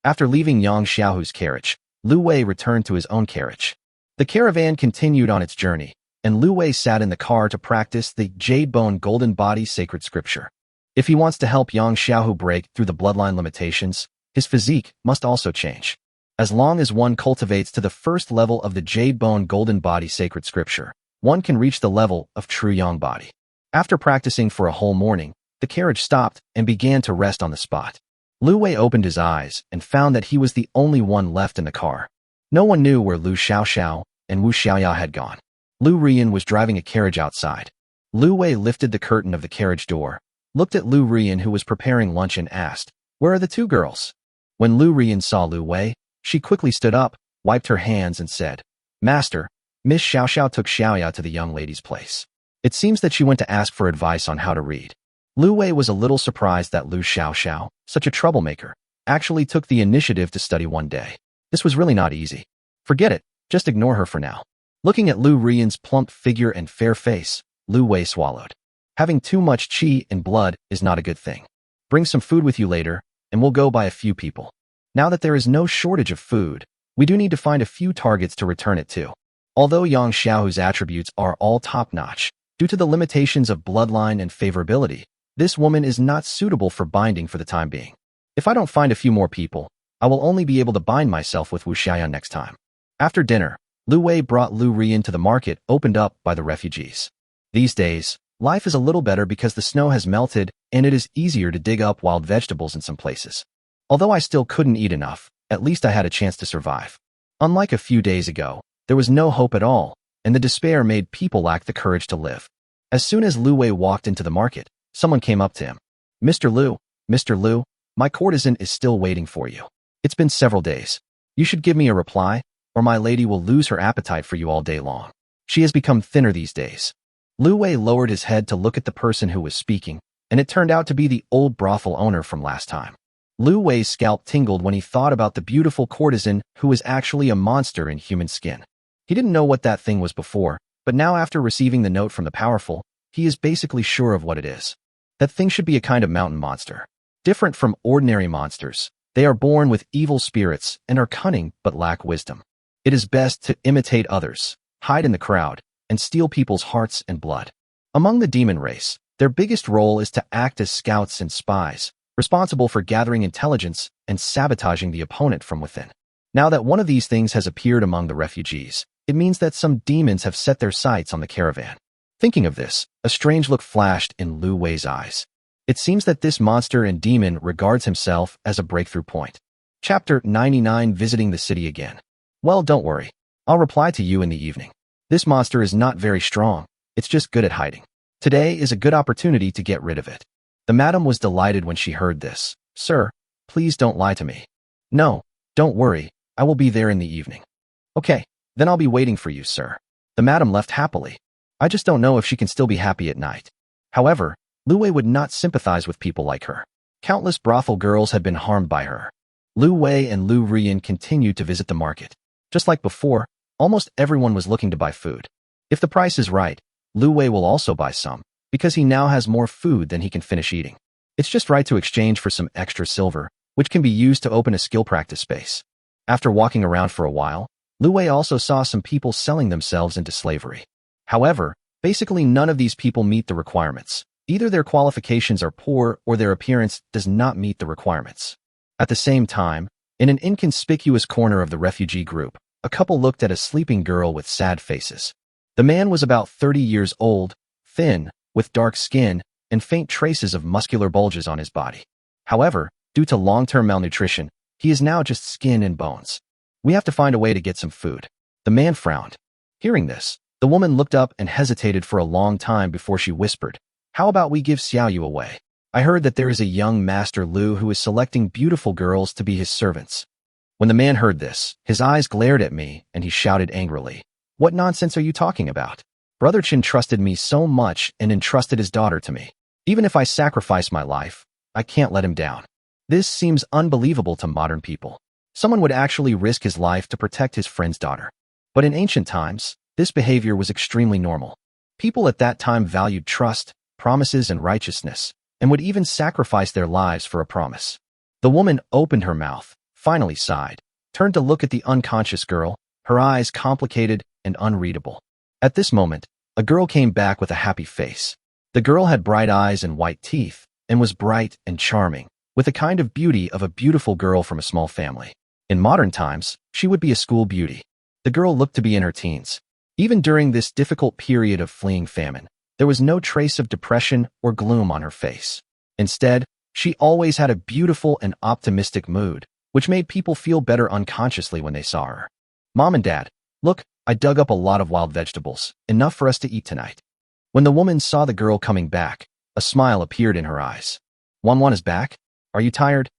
After leaving Yang Xiaohu's carriage, Lu Wei returned to his own carriage. The caravan continued on its journey, and Lu Wei sat in the car to practice the Jade Bone Golden Body sacred scripture. If he wants to help Yang Xiaohu break through the bloodline limitations, his physique must also change. As long as one cultivates to the first level of the Jade Bone Golden Body sacred scripture, one can reach the level of true Yang body. After practicing for a whole morning, the carriage stopped and began to rest on the spot. Lu Wei opened his eyes and found that he was the only one left in the car. No one knew where Lu Xiaoxiao and Wu Xiaoya had gone. Lu Rian was driving a carriage outside. Lu Wei lifted the curtain of the carriage door, looked at Lu Rian who was preparing lunch and asked, "Where are the two girls?" When Lu Rian saw Lu Wei, she quickly stood up, wiped her hands and said, "Master, Miss Xiaoxiao took Xiaoya to the young lady's place. It seems that she went to ask for advice on how to read." Lu Wei was a little surprised that Lu Xiaoxiao, such a troublemaker, actually took the initiative to study one day. This was really not easy. Forget it, just ignore her for now. Looking at Lu Rian's plump figure and fair face, Lu Wei swallowed. Having too much qi and blood is not a good thing. Bring some food with you later, and we'll go by a few people. Now that there is no shortage of food, we do need to find a few targets to return it to. Although Yang Xiaohu's attributes are all top-notch, due to the limitations of bloodline and favorability, this woman is not suitable for binding for the time being. If I don't find a few more people, I will only be able to bind myself with Wu Xiaoyan next time. After dinner, Lu Wei brought Lu Rian to the market opened up by the refugees. These days, life is a little better because the snow has melted and it is easier to dig up wild vegetables in some places. Although I still couldn't eat enough, at least I had a chance to survive. Unlike a few days ago, there was no hope at all, and the despair made people lack the courage to live. As soon as Lu Wei walked into the market, someone came up to him. Mr. Lu, my courtesan is still waiting for you. It's been several days. You should give me a reply, or my lady will lose her appetite for you all day long. She has become thinner these days." Lu Wei lowered his head to look at the person who was speaking, and it turned out to be the old brothel owner from last time. Lu Wei's scalp tingled when he thought about the beautiful courtesan who was actually a monster in human skin. He didn't know what that thing was before, but now after receiving the note from the powerful, he is basically sure of what it is. That thing should be a kind of mountain monster. Different from ordinary monsters, they are born with evil spirits and are cunning but lack wisdom. It is best to imitate others, hide in the crowd, and steal people's hearts and blood. Among the demon race, their biggest role is to act as scouts and spies, responsible for gathering intelligence and sabotaging the opponent from within. Now that one of these things has appeared among the refugees, it means that some demons have set their sights on the caravan. Thinking of this, a strange look flashed in Lu Wei's eyes. It seems that this monster and demon regards himself as a breakthrough point. Chapter 99 Visiting the City Again. Well, don't worry. I'll reply to you in the evening. This monster is not very strong, it's just good at hiding. Today is a good opportunity to get rid of it. The madam was delighted when she heard this. Sir, please don't lie to me. No, don't worry, I will be there in the evening. Okay, then I'll be waiting for you, sir. The madam left happily. I just don't know if she can still be happy at night. However, Lu Wei would not sympathize with people like her. Countless brothel girls had been harmed by her. Lu Wei and Lu Rian continued to visit the market. Just like before, almost everyone was looking to buy food. If the price is right, Lu Wei will also buy some, because he now has more food than he can finish eating. It's just right to exchange for some extra silver, which can be used to open a skill practice space. After walking around for a while, Lu Wei also saw some people selling themselves into slavery. However, basically none of these people meet the requirements. Either their qualifications are poor or their appearance does not meet the requirements. At the same time, in an inconspicuous corner of the refugee group, a couple looked at a sleeping girl with sad faces. The man was about 30 years old, thin, with dark skin, and faint traces of muscular bulges on his body. However, due to long-term malnutrition, he is now just skin and bones. We have to find a way to get some food. The man frowned. Hearing this, the woman looked up and hesitated for a long time before she whispered, "How about we give Xiaoyu away? I heard that there is a young Master Lu who is selecting beautiful girls to be his servants." When the man heard this, his eyes glared at me and he shouted angrily, "What nonsense are you talking about? Brother Chin trusted me so much and entrusted his daughter to me. Even if I sacrifice my life, I can't let him down." This seems unbelievable to modern people. Someone would actually risk his life to protect his friend's daughter. But in ancient times, this behavior was extremely normal. People at that time valued trust, promises, and righteousness, and would even sacrifice their lives for a promise. The woman opened her mouth, finally sighed, turned to look at the unconscious girl, her eyes complicated and unreadable. At this moment, a girl came back with a happy face. The girl had bright eyes and white teeth, and was bright and charming, with the kind of beauty of a beautiful girl from a small family. In modern times, she would be a school beauty. The girl looked to be in her teens. Even during this difficult period of fleeing famine, there was no trace of depression or gloom on her face. Instead, she always had a beautiful and optimistic mood, which made people feel better unconsciously when they saw her. "Mom and Dad, look, I dug up a lot of wild vegetables, enough for us to eat tonight." When the woman saw the girl coming back, a smile appeared in her eyes. "Wanwan is back? Are you tired?"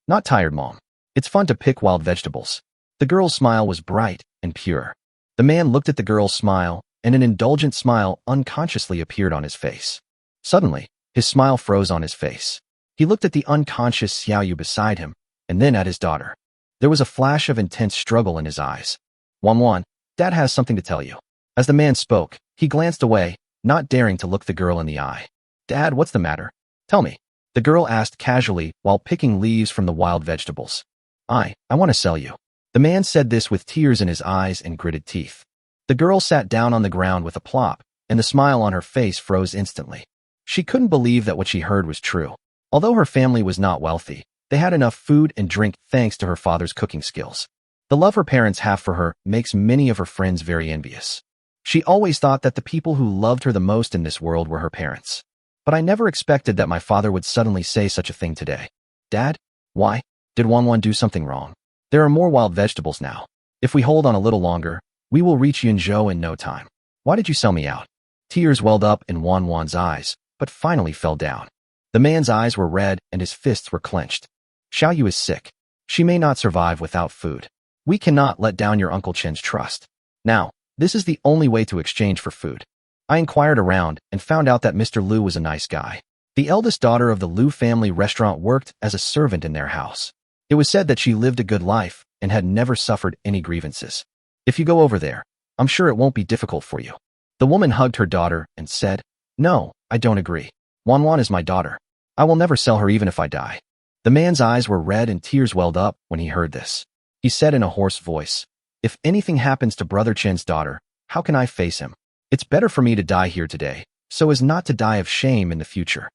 "Not tired, Mom. It's fun to pick wild vegetables." The girl's smile was bright and pure. The man looked at the girl's smile, and an indulgent smile unconsciously appeared on his face. Suddenly, his smile froze on his face. He looked at the unconscious Xiaoyu beside him, and then at his daughter. There was a flash of intense struggle in his eyes. "Wanwan, Dad has something to tell you." As the man spoke, he glanced away, not daring to look the girl in the eye. "Dad, what's the matter? Tell me," the girl asked casually while picking leaves from the wild vegetables. I want to sell you." The man said this with tears in his eyes and gritted teeth. The girl sat down on the ground with a plop, and the smile on her face froze instantly. She couldn't believe that what she heard was true. Although her family was not wealthy, they had enough food and drink thanks to her father's cooking skills. The love her parents have for her makes many of her friends very envious. She always thought that the people who loved her the most in this world were her parents. "But I never expected that my father would suddenly say such a thing today." "Dad, why? Did Wanwan do something wrong? There are more wild vegetables now. If we hold on a little longer, we will reach Yunzhou in no time. Why did you sell me out?" Tears welled up in Wanwan's eyes, but finally fell down. The man's eyes were red and his fists were clenched. "Xiaoyu is sick. She may not survive without food. We cannot let down your Uncle Chen's trust. Now, this is the only way to exchange for food." I inquired around and found out that Mr. Liu was a nice guy. The eldest daughter of the Liu family restaurant worked as a servant in their house. It was said that she lived a good life and had never suffered any grievances. "If you go over there, I'm sure it won't be difficult for you." The woman hugged her daughter and said, "No, I don't agree. Wanwan is my daughter. I will never sell her even if I die." The man's eyes were red and tears welled up when he heard this. He said in a hoarse voice, "If anything happens to Brother Chen's daughter, how can I face him? It's better for me to die here today, so as not to die of shame in the future."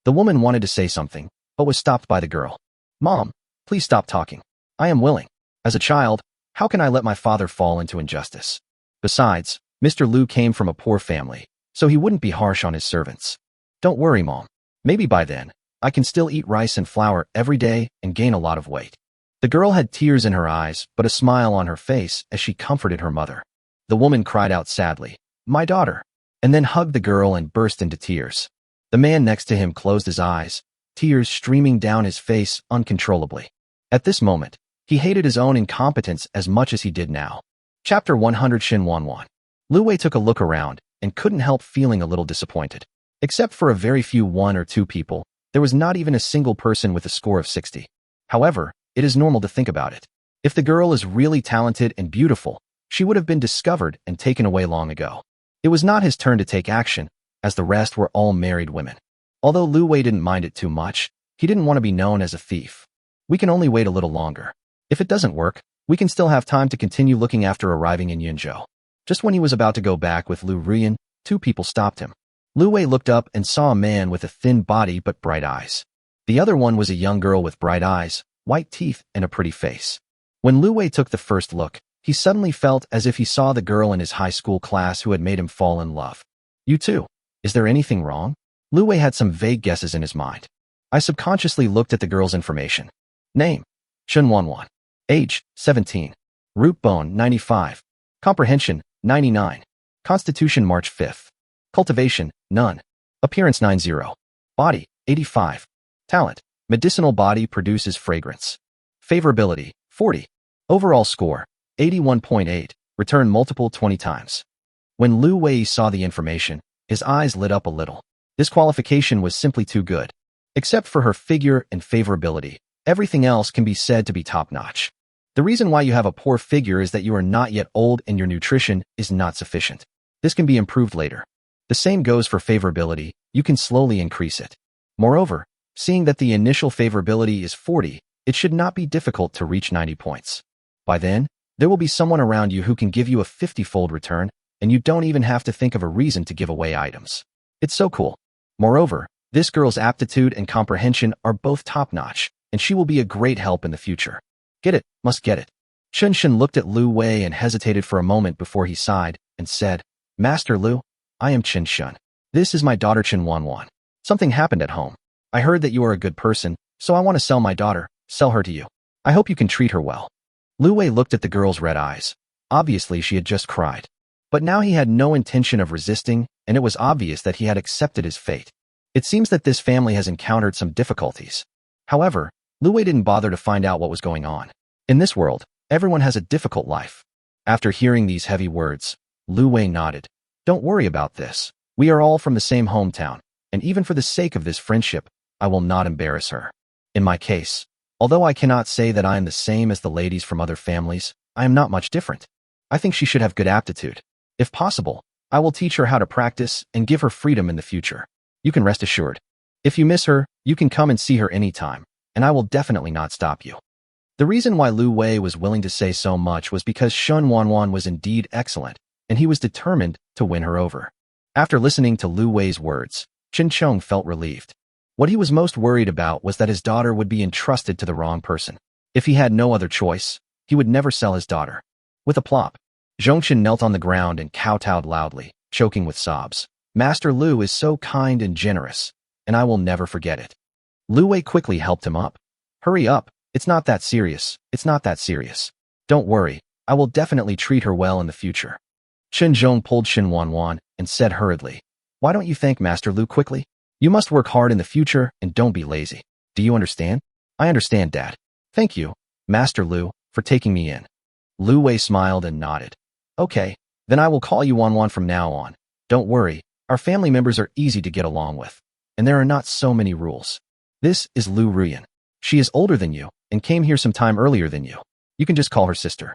The woman wanted to say something, but was stopped by the girl. "Mom, please stop talking. I am willing. As a child, how can I let my father fall into injustice? Besides, Mr. Liu came from a poor family, so he wouldn't be harsh on his servants. Don't worry, Mom. Maybe by then, I can still eat rice and flour every day and gain a lot of weight." The girl had tears in her eyes, but a smile on her face as she comforted her mother. The woman cried out sadly, "My daughter," and then hugged the girl and burst into tears. The man next to him closed his eyes, tears streaming down his face uncontrollably. At this moment, he hated his own incompetence as much as he did now. Chapter 100 Shin Wanwan. Lu Wei took a look around and couldn't help feeling a little disappointed. Except for a very few 1 or 2 people, there was not even a single person with a score of 60. However, it is normal to think about it. If the girl is really talented and beautiful, she would have been discovered and taken away long ago. It was not his turn to take action, as the rest were all married women. Although Lu Wei didn't mind it too much, he didn't want to be known as a thief. "We can only wait a little longer. If it doesn't work, we can still have time to continue looking after arriving in Yunzhou." Just when he was about to go back with Lu Rian, 2 people stopped him. Lu Wei looked up and saw a man with a thin body but bright eyes. The other one was a young girl with bright eyes, white teeth, and a pretty face. When Lu Wei took the first look, he suddenly felt as if he saw the girl in his high school class who had made him fall in love. "You too. Is there anything wrong?" Lu Wei had some vague guesses in his mind. I subconsciously looked at the girl's information. Name: Shen Wanwan. Age: 17. Root bone: 95. Comprehension: 99. Constitution: March 5th. Cultivation: none. Appearance: 90. Body: 85. Talent: medicinal body produces fragrance. Favorability: 40. Overall score, 81.8, return multiple 20 times. When Lu Wei saw the information, his eyes lit up a little. This qualification was simply too good. Except for her figure and favorability, everything else can be said to be top-notch. The reason why you have a poor figure is that you are not yet old and your nutrition is not sufficient. This can be improved later. The same goes for favorability, you can slowly increase it. Moreover, seeing that the initial favorability is 40, it should not be difficult to reach 90 points. By then, there will be someone around you who can give you a 50-fold return, and you don't even have to think of a reason to give away items. It's so cool. Moreover, this girl's aptitude and comprehension are both top-notch, and she will be a great help in the future. Get it, must get it. Chen Shen looked at Lu Wei and hesitated for a moment before he sighed and said, Master Lu, I am Chen Shen. This is my daughter Chen Wanwan. Something happened at home. I heard that you are a good person, so I want to sell my daughter, sell her to you. I hope you can treat her well. Lu Wei looked at the girl's red eyes. Obviously, she had just cried. But now he had no intention of resisting, and it was obvious that he had accepted his fate. It seems that this family has encountered some difficulties. However, Lu Wei didn't bother to find out what was going on. In this world, everyone has a difficult life. After hearing these heavy words, Lu Wei nodded. Don't worry about this. We are all from the same hometown, and even for the sake of this friendship, I will not embarrass her. In my case, although I cannot say that I am the same as the ladies from other families, I am not much different. I think she should have good aptitude. If possible, I will teach her how to practice and give her freedom in the future. You can rest assured. If you miss her, you can come and see her anytime, and I will definitely not stop you. The reason why Lu Wei was willing to say so much was because Shun Wanwan was indeed excellent, and he was determined to win her over. After listening to Lu Wei's words, Chen Chong felt relieved. What he was most worried about was that his daughter would be entrusted to the wrong person. If he had no other choice, he would never sell his daughter. With a plop, Zhongchen knelt on the ground and kowtowed loudly, choking with sobs. Master Lu is so kind and generous, and I will never forget it. Lu Wei quickly helped him up. Hurry up, it's not that serious, it's not that serious. Don't worry, I will definitely treat her well in the future. Chen Zhong pulled Shin Wanwan and said hurriedly, Why don't you thank Master Lu quickly? You must work hard in the future and don't be lazy. Do you understand? I understand, Dad. Thank you, Master Lu, for taking me in. Lu Wei smiled and nodded. Okay, then I will call you Wanwan from now on. Don't worry, our family members are easy to get along with, and there are not so many rules. This is Lu Ruyan. She is older than you and came here some time earlier than you. You can just call her sister.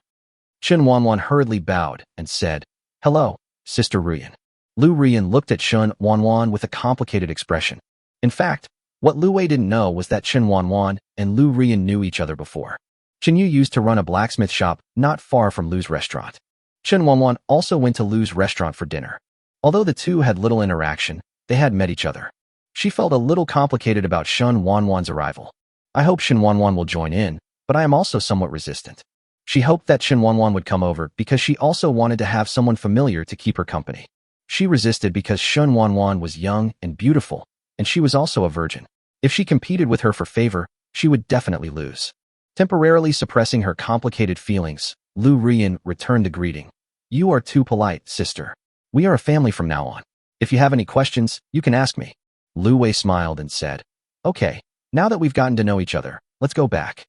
Chen Wanwan hurriedly bowed and said, Hello, Sister Ruyan. Lu Ruyan looked at Chen Wanwan with a complicated expression. In fact, what Lu Wei didn't know was that Chen Wanwan and Lu Ruyan knew each other before. Chen Yu used to run a blacksmith shop not far from Lu's restaurant. Chen Wanwan also went to Lu's restaurant for dinner. Although the two had little interaction, they had met each other. She felt a little complicated about Shen Wanwan's arrival. I hope Shen Wanwan will join in, but I am also somewhat resistant. She hoped that Shen Wanwan would come over because she also wanted to have someone familiar to keep her company. She resisted because Shen Wanwan was young and beautiful, and she was also a virgin. If she competed with her for favor, she would definitely lose. Temporarily suppressing her complicated feelings, Lu Ruyan returned the greeting. You are too polite, sister. We are a family from now on. If you have any questions, you can ask me. Lu Wei smiled and said, Okay, now that we've gotten to know each other, let's go back.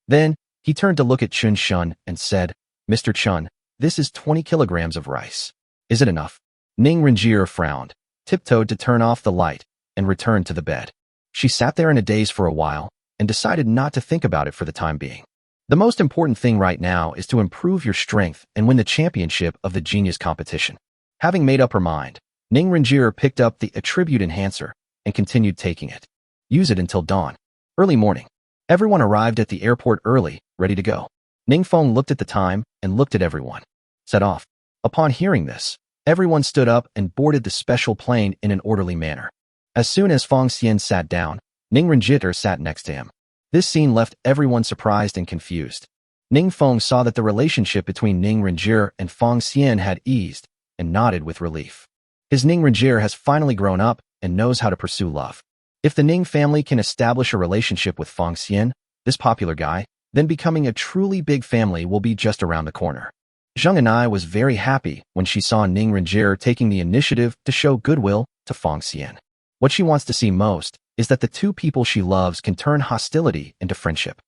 Then, he turned to look at Chun Shun and said, Mr. Chun, this is 20 kilograms of rice. Is it enough? Ning Renjir frowned, tiptoed to turn off the light, and returned to the bed. She sat there in a daze for a while, and decided not to think about it for the time being. The most important thing right now is to improve your strength and win the championship of the genius competition. Having made up her mind, Ning Renjir picked up the attribute enhancer and continued taking it. Use it until dawn. Early morning. Everyone arrived at the airport early, ready to go. Ning Feng looked at the time and looked at everyone. Set off. Upon hearing this, everyone stood up and boarded the special plane in an orderly manner. As soon as Fang Xian sat down, Ning Renjiter sat next to him. This scene left everyone surprised and confused. Ning Feng saw that the relationship between Ning Renjir and Fang Xian had eased, and nodded with relief. His Ning Renjir has finally grown up and knows how to pursue love. If the Ning family can establish a relationship with Fang Xian, this popular guy, then becoming a truly big family will be just around the corner. Zheng and I was very happy when she saw Ning Renjir taking the initiative to show goodwill to Fang Xian. What she wants to see most is that the two people she loves can turn hostility into friendship.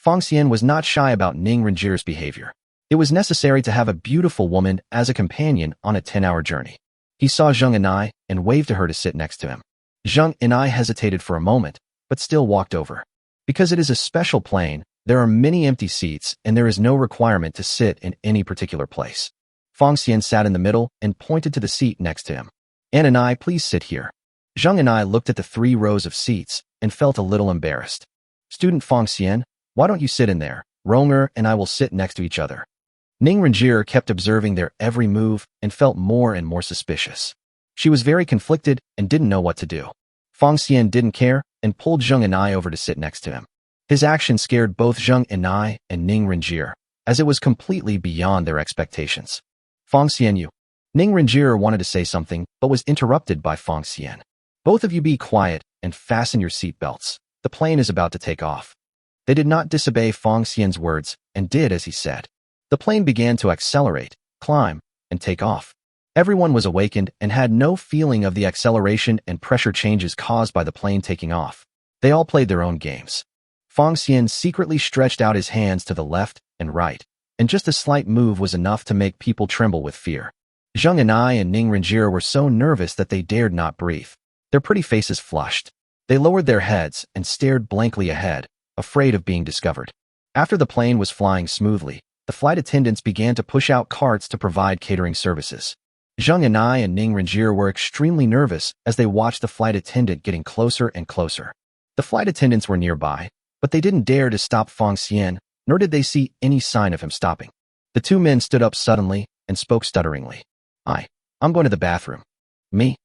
Feng Xian was not shy about Ning Renjier's behavior. It was necessary to have a beautiful woman as a companion on a 10-hour journey. He saw Zheng Anai and waved to her to sit next to him. Zheng Anai hesitated for a moment, but still walked over. Because it is a special plane, there are many empty seats and there is no requirement to sit in any particular place. Feng Xian sat in the middle and pointed to the seat next to him. Anai, please sit here. Zheng Anai looked at the 3 rows of seats and felt a little embarrassed. Student Feng Xian, why don't you sit in there? Ronger and I will sit next to each other. Ning Renjier kept observing their every move and felt more and more suspicious. She was very conflicted and didn't know what to do. Feng Xian didn't care and pulled Zheng Anai over to sit next to him. His action scared both Zheng Anai and Ning Renjier, as it was completely beyond their expectations. Feng Xian, you. Ning Renjier wanted to say something, but was interrupted by Feng Xian. Both of you be quiet and fasten your seat belts. The plane is about to take off. They did not disobey Feng Xian's words and did as he said. The plane began to accelerate, climb, and take off. Everyone was awakened and had no feeling of the acceleration and pressure changes caused by the plane taking off. They all played their own games. Feng Xian secretly stretched out his hands to the left and right, and just a slight move was enough to make people tremble with fear. Zheng Anai and Ning Renjier were so nervous that they dared not breathe. Their pretty faces flushed. They lowered their heads and stared blankly ahead, afraid of being discovered. After the plane was flying smoothly, the flight attendants began to push out carts to provide catering services. Zheng Anai and Ning Renjier were extremely nervous as they watched the flight attendant getting closer and closer. The flight attendants were nearby, but they didn't dare to stop Feng Xian, nor did they see any sign of him stopping. The 2 men stood up suddenly and spoke stutteringly. I'm going to the bathroom. Me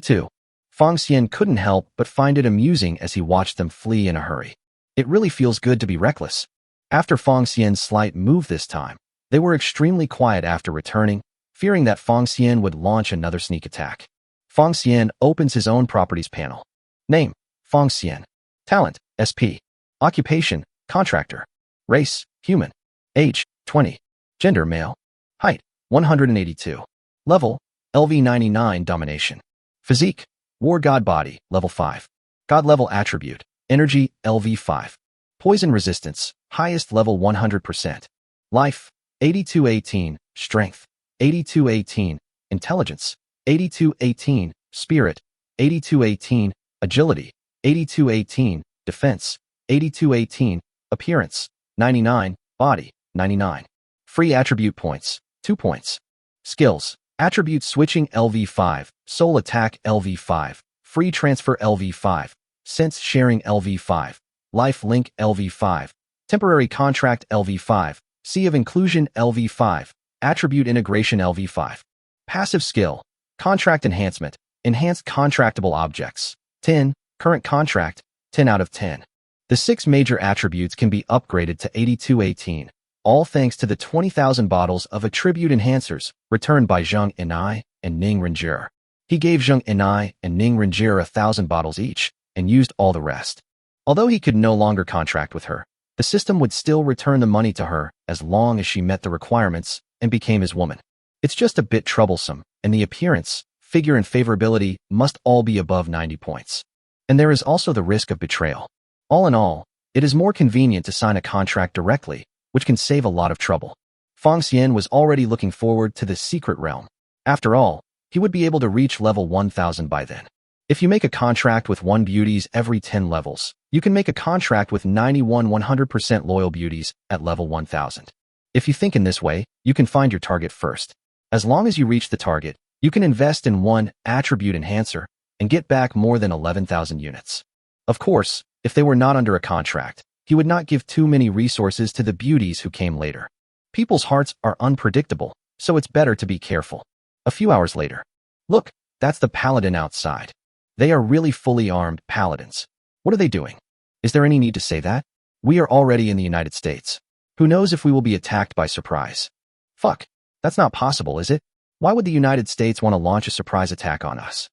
too. Feng Xian couldn't help but find it amusing as he watched them flee in a hurry. It really feels good to be reckless. After Feng Xian's slight move this time, they were extremely quiet after returning, fearing that Feng Xian would launch another sneak attack. Feng Xian opens his own properties panel. Name, Feng Xian. Talent, SP. Occupation, contractor. Race, human. Age, 20. Gender, male. Height, 182. Level, LV99 domination. Physique, war god body, level 5. God level attribute, energy, LV5. Poison resistance, highest level 100%. Life, 8218, strength, 8218, intelligence, 8218, spirit, 8218, agility, 8218, defense, 8218, appearance, 99, body, 99. Free attribute points, 2 points. Skills, attribute switching LV5, soul attack LV5, free transfer LV5, sense sharing LV5, life link LV5, temporary contract LV5, sea of inclusion LV5, attribute integration LV5. Passive skill, contract enhancement, enhanced contractable objects, 10, current contract, 10 out of 10. The 6 major attributes can be upgraded to 8218, all thanks to the 20,000 bottles of attribute enhancers returned by Zheng Anai and Ning Renjier. He gave Zheng Anai and Ning Renjier 1,000 bottles each and used all the rest. Although he could no longer contract with her, the system would still return the money to her as long as she met the requirements and became his woman. It's just a bit troublesome, and the appearance, figure and favorability must all be above 90 points. And there is also the risk of betrayal. All in all, it is more convenient to sign a contract directly, which can save a lot of trouble. Feng Xian was already looking forward to the secret realm. After all, he would be able to reach level 1000 by then. If you make a contract with 1 beauties every 10 levels, you can make a contract with 91 100% loyal beauties at level 1000. If you think in this way, you can find your target first. As long as you reach the target, you can invest in 1 attribute enhancer and get back more than 11,000 units. Of course, if they were not under a contract, he would not give too many resources to the beauties who came later. People's hearts are unpredictable, so it's better to be careful. A few hours later. Look, that's the paladin outside. They are really fully armed paladins. What are they doing? Is there any need to say that? We are already in the United States. Who knows if we will be attacked by surprise? Fuck, that's not possible, is it? Why would the United States want to launch a surprise attack on us?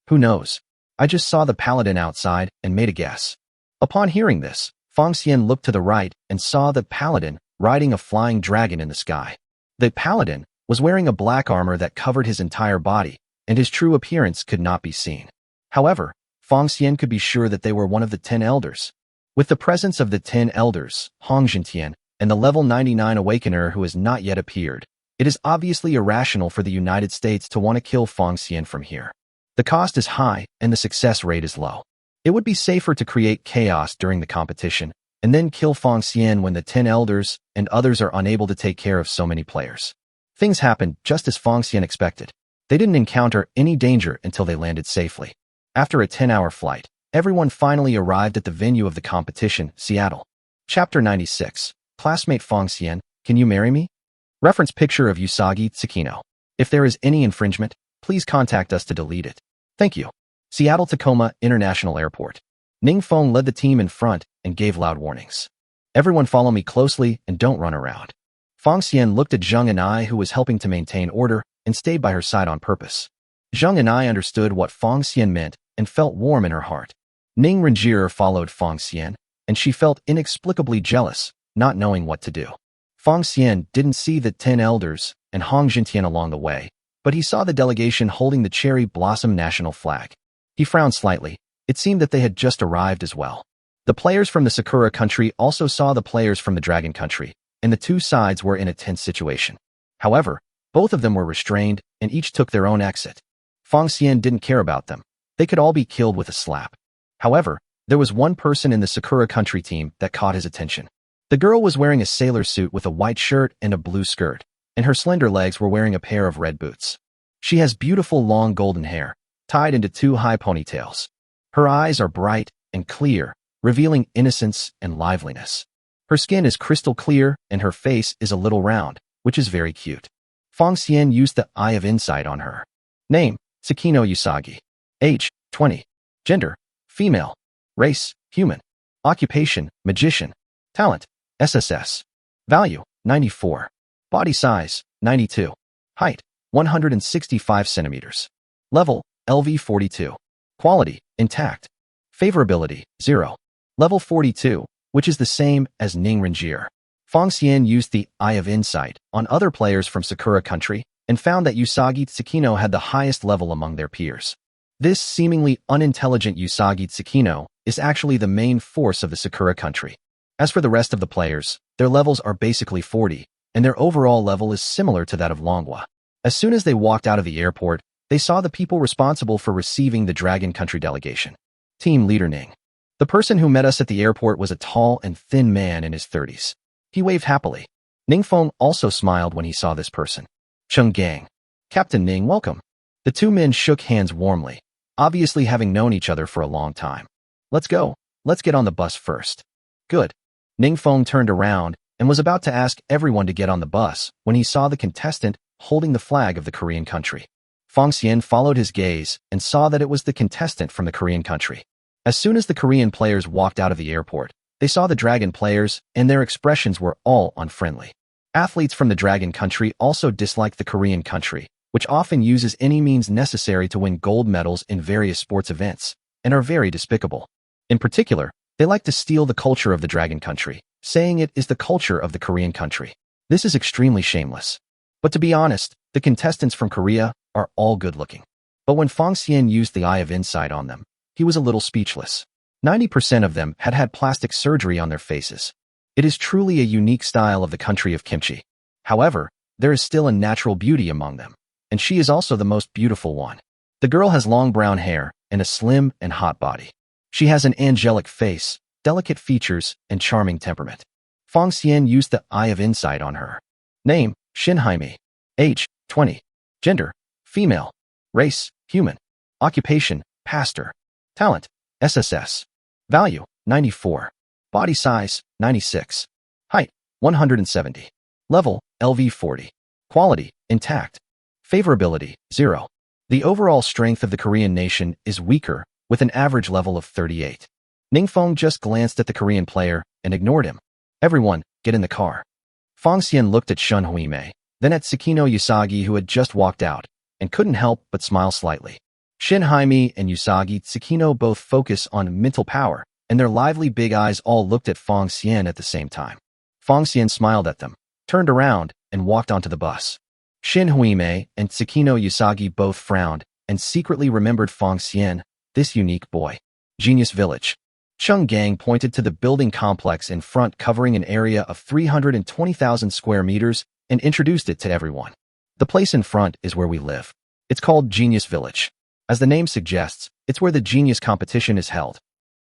Who knows? I just saw the paladin outside and made a guess. Upon hearing this, Feng Xian looked to the right and saw the paladin riding a flying dragon in the sky. The paladin was wearing a black armor that covered his entire body, and his true appearance could not be seen. However, Feng Xian could be sure that they were one of the 10 elders. With the presence of the 10 elders, Hong Jintian, and the level 99 awakener who has not yet appeared, it is obviously irrational for the United States to want to kill Fong Xian from here. The cost is high and the success rate is low. It would be safer to create chaos during the competition and then kill Fong Xian when the 10 elders and others are unable to take care of so many players. Things happened just as Fong Xian expected. They didn't encounter any danger until they landed safely. After a 10-hour flight, everyone finally arrived at the venue of the competition, Seattle. Chapter 96. Classmate Fong Xian, can you marry me? Reference picture of Usagi Tsukino. If there is any infringement, please contact us to delete it. Thank you. Seattle-Tacoma International Airport. Ningfeng led the team in front and gave loud warnings. Everyone follow me closely and don't run around. Fong Xian looked at Zheng and I, who was helping to maintain order, and stayed by her side on purpose. Zheng and I understood what Fong Xian meant and felt warm in her heart. Ning Renjie followed Fong Xian, and she felt inexplicably jealous, not knowing what to do. Fong Xian didn't see the 10 elders and Hong Jintian along the way, but he saw the delegation holding the cherry blossom national flag. He frowned slightly. It seemed that they had just arrived as well. The players from the Sakura country also saw the players from the Dragon country, and the two sides were in a tense situation. However, both of them were restrained, and each took their own exit. Fong Xian didn't care about them. They could all be killed with a slap. However, there was one person in the Sakura country team that caught his attention. The girl was wearing a sailor suit with a white shirt and a blue skirt, and her slender legs were wearing a pair of red boots. She has beautiful long golden hair, tied into two high ponytails. Her eyes are bright and clear, revealing innocence and liveliness. Her skin is crystal clear and her face is a little round, which is very cute. Fong Xian used the Eye of Insight on her. Name, Tsukino Usagi. Age, 20. Gender, female. Race, human. Occupation, magician. Talent, SSS. Value, 94. Body size, 92. Height, 165 centimeters. Level, LV 42. Quality, intact. Favorability, 0. Level 42, which is the same as Ning Renjie. Fong Xian used the Eye of Insight on other players from Sakura country and found that Usagi Tsukino had the highest level among their peers. This seemingly unintelligent Usagi Tsukino is actually the main force of the Sakura country. As for the rest of the players, their levels are basically 40, and their overall level is similar to that of manhwa. As soon as they walked out of the airport, they saw the people responsible for receiving the Dragon Country delegation. Team Leader Ning. The person who met us at the airport was a tall and thin man in his 30s. He waved happily. Ningfeng also smiled when he saw this person. Chung Gang. Captain Ning, welcome. The two men shook hands warmly, obviously having known each other for a long time. Let's go. Let's get on the bus first. Good. Ningfeng turned around and was about to ask everyone to get on the bus when he saw the contestant holding the flag of the Korean country. Fong Xian followed his gaze and saw that it was the contestant from the Korean country. As soon as the Korean players walked out of the airport, they saw the Dragon players and their expressions were all unfriendly. Athletes from the Dragon country also disliked the Korean country, which often uses any means necessary to win gold medals in various sports events, and are very despicable. In particular, they like to steal the culture of the Dragon country, saying it is the culture of the Korean country. This is extremely shameless. But to be honest, the contestants from Korea are all good-looking. But when Fong Xian used the Eye of Insight on them, he was a little speechless. 90% of them had had plastic surgery on their faces. It is truly a unique style of the country of kimchi. However, there is still a natural beauty among them, and she is also the most beautiful one. The girl has long brown hair and a slim and hot body. She has an angelic face, delicate features, and charming temperament. Fong Xian used the Eye of Insight on her. Name, Shinhaimi. Age, 20. Gender, female. Race, human. Occupation, pastor. Talent, SSS. Value, 94. Body size, 96. Height, 170. Level, LV 40. Quality, intact. Favorability, 0. The overall strength of the Korean nation is weaker, with an average level of 38. Ningfeng just glanced at the Korean player and ignored him. Everyone, get in the car. Fong Xian looked at Shun Huimei, then at Tsukino Usagi, who had just walked out, and couldn't help but smile slightly. Shin Haimi and Usagi Tsukino both focus on mental power, and their lively big eyes all looked at Fong Xian at the same time. Fong Xian smiled at them, turned around, and walked onto the bus. Shin Huimei and Tsukino Usagi both frowned and secretly remembered Fong Xian, this unique boy. Genius Village. Chung Gang pointed to the building complex in front covering an area of 320,000 square meters and introduced it to everyone. The place in front is where we live. It's called Genius Village. As the name suggests, it's where the genius competition is held.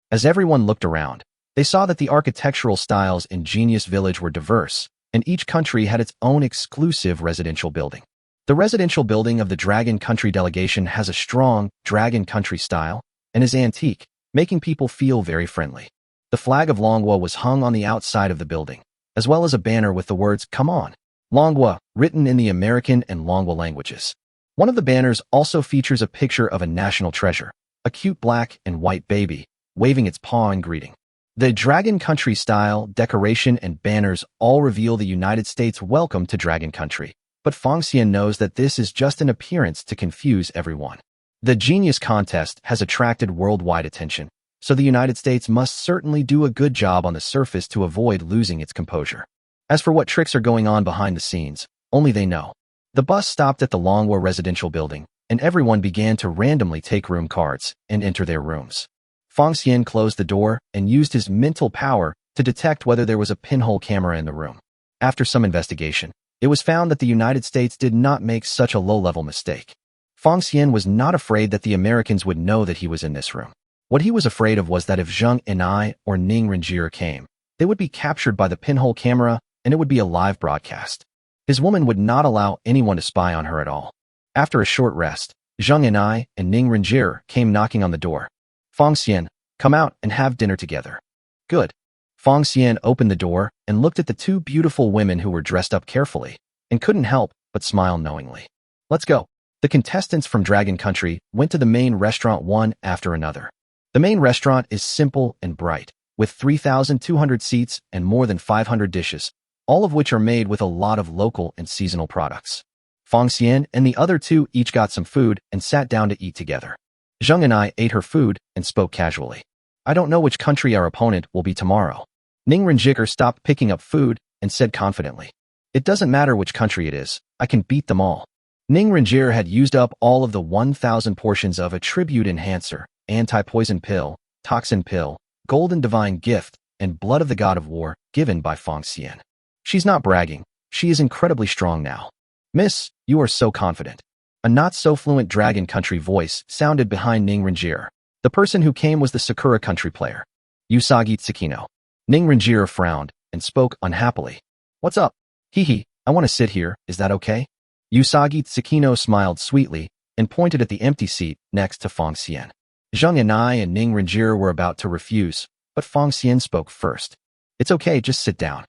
As everyone looked around, they saw that the architectural styles in Genius Village were diverse, and each country had its own exclusive residential building. The residential building of the Dragon Country delegation has a strong Dragon Country style and is antique, making people feel very friendly. The flag of Longwa was hung on the outside of the building, as well as a banner with the words, "Come on, Longwa," written in the American and Longwa languages. One of the banners also features a picture of a national treasure, a cute black and white baby, waving its paw in greeting. The Dragon Country style, decoration, and banners all reveal the United States' welcome to Dragon Country, but Fong Xian knows that this is just an appearance to confuse everyone. The Genius Contest has attracted worldwide attention, so the United States must certainly do a good job on the surface to avoid losing its composure. As for what tricks are going on behind the scenes, only they know. The bus stopped at the Longwa residential building, and everyone began to randomly take room cards and enter their rooms. Fong Xian closed the door and used his mental power to detect whether there was a pinhole camera in the room. After some investigation, it was found that the United States did not make such a low-level mistake. Fong Xian was not afraid that the Americans would know that he was in this room. What he was afraid of was that if Zheng Enai or Ning Renjie came, they would be captured by the pinhole camera and it would be a live broadcast. His woman would not allow anyone to spy on her at all. After a short rest, Zheng Enai and Ning Renjie came knocking on the door. "Fong Xian, come out and have dinner together." "Good." Fong Xian opened the door and looked at the two beautiful women who were dressed up carefully and couldn't help but smile knowingly. "Let's go." The contestants from Dragon Country went to the main restaurant one after another. The main restaurant is simple and bright, with 3,200 seats and more than 500 dishes, all of which are made with a lot of local and seasonal products. Fong Xian and the other two each got some food and sat down to eat together. Zheng and I ate her food and spoke casually. "I don't know which country our opponent will be tomorrow." Ning Renjie stopped picking up food and said confidently, "It doesn't matter which country it is, I can beat them all." Ning Renjie had used up all of the 1,000 portions of a tribute enhancer, anti-poison pill, toxin pill, golden divine gift, and blood of the god of war given by Fong Xian. She's not bragging. She is incredibly strong now. "Miss, you are so confident." A not-so-fluent Dragon Country voice sounded behind Ning Renjie. The person who came was the Sakura Country player, Usagi Tsukino. Ning Renjie frowned and spoke unhappily. "What's up?" "Hee, I want to sit here, is that okay?" Usagi Tsukino smiled sweetly and pointed at the empty seat next to Fong Xian. Zheng Enai and Ning Renjie were about to refuse, but Fong Xian spoke first. "It's okay, just sit down."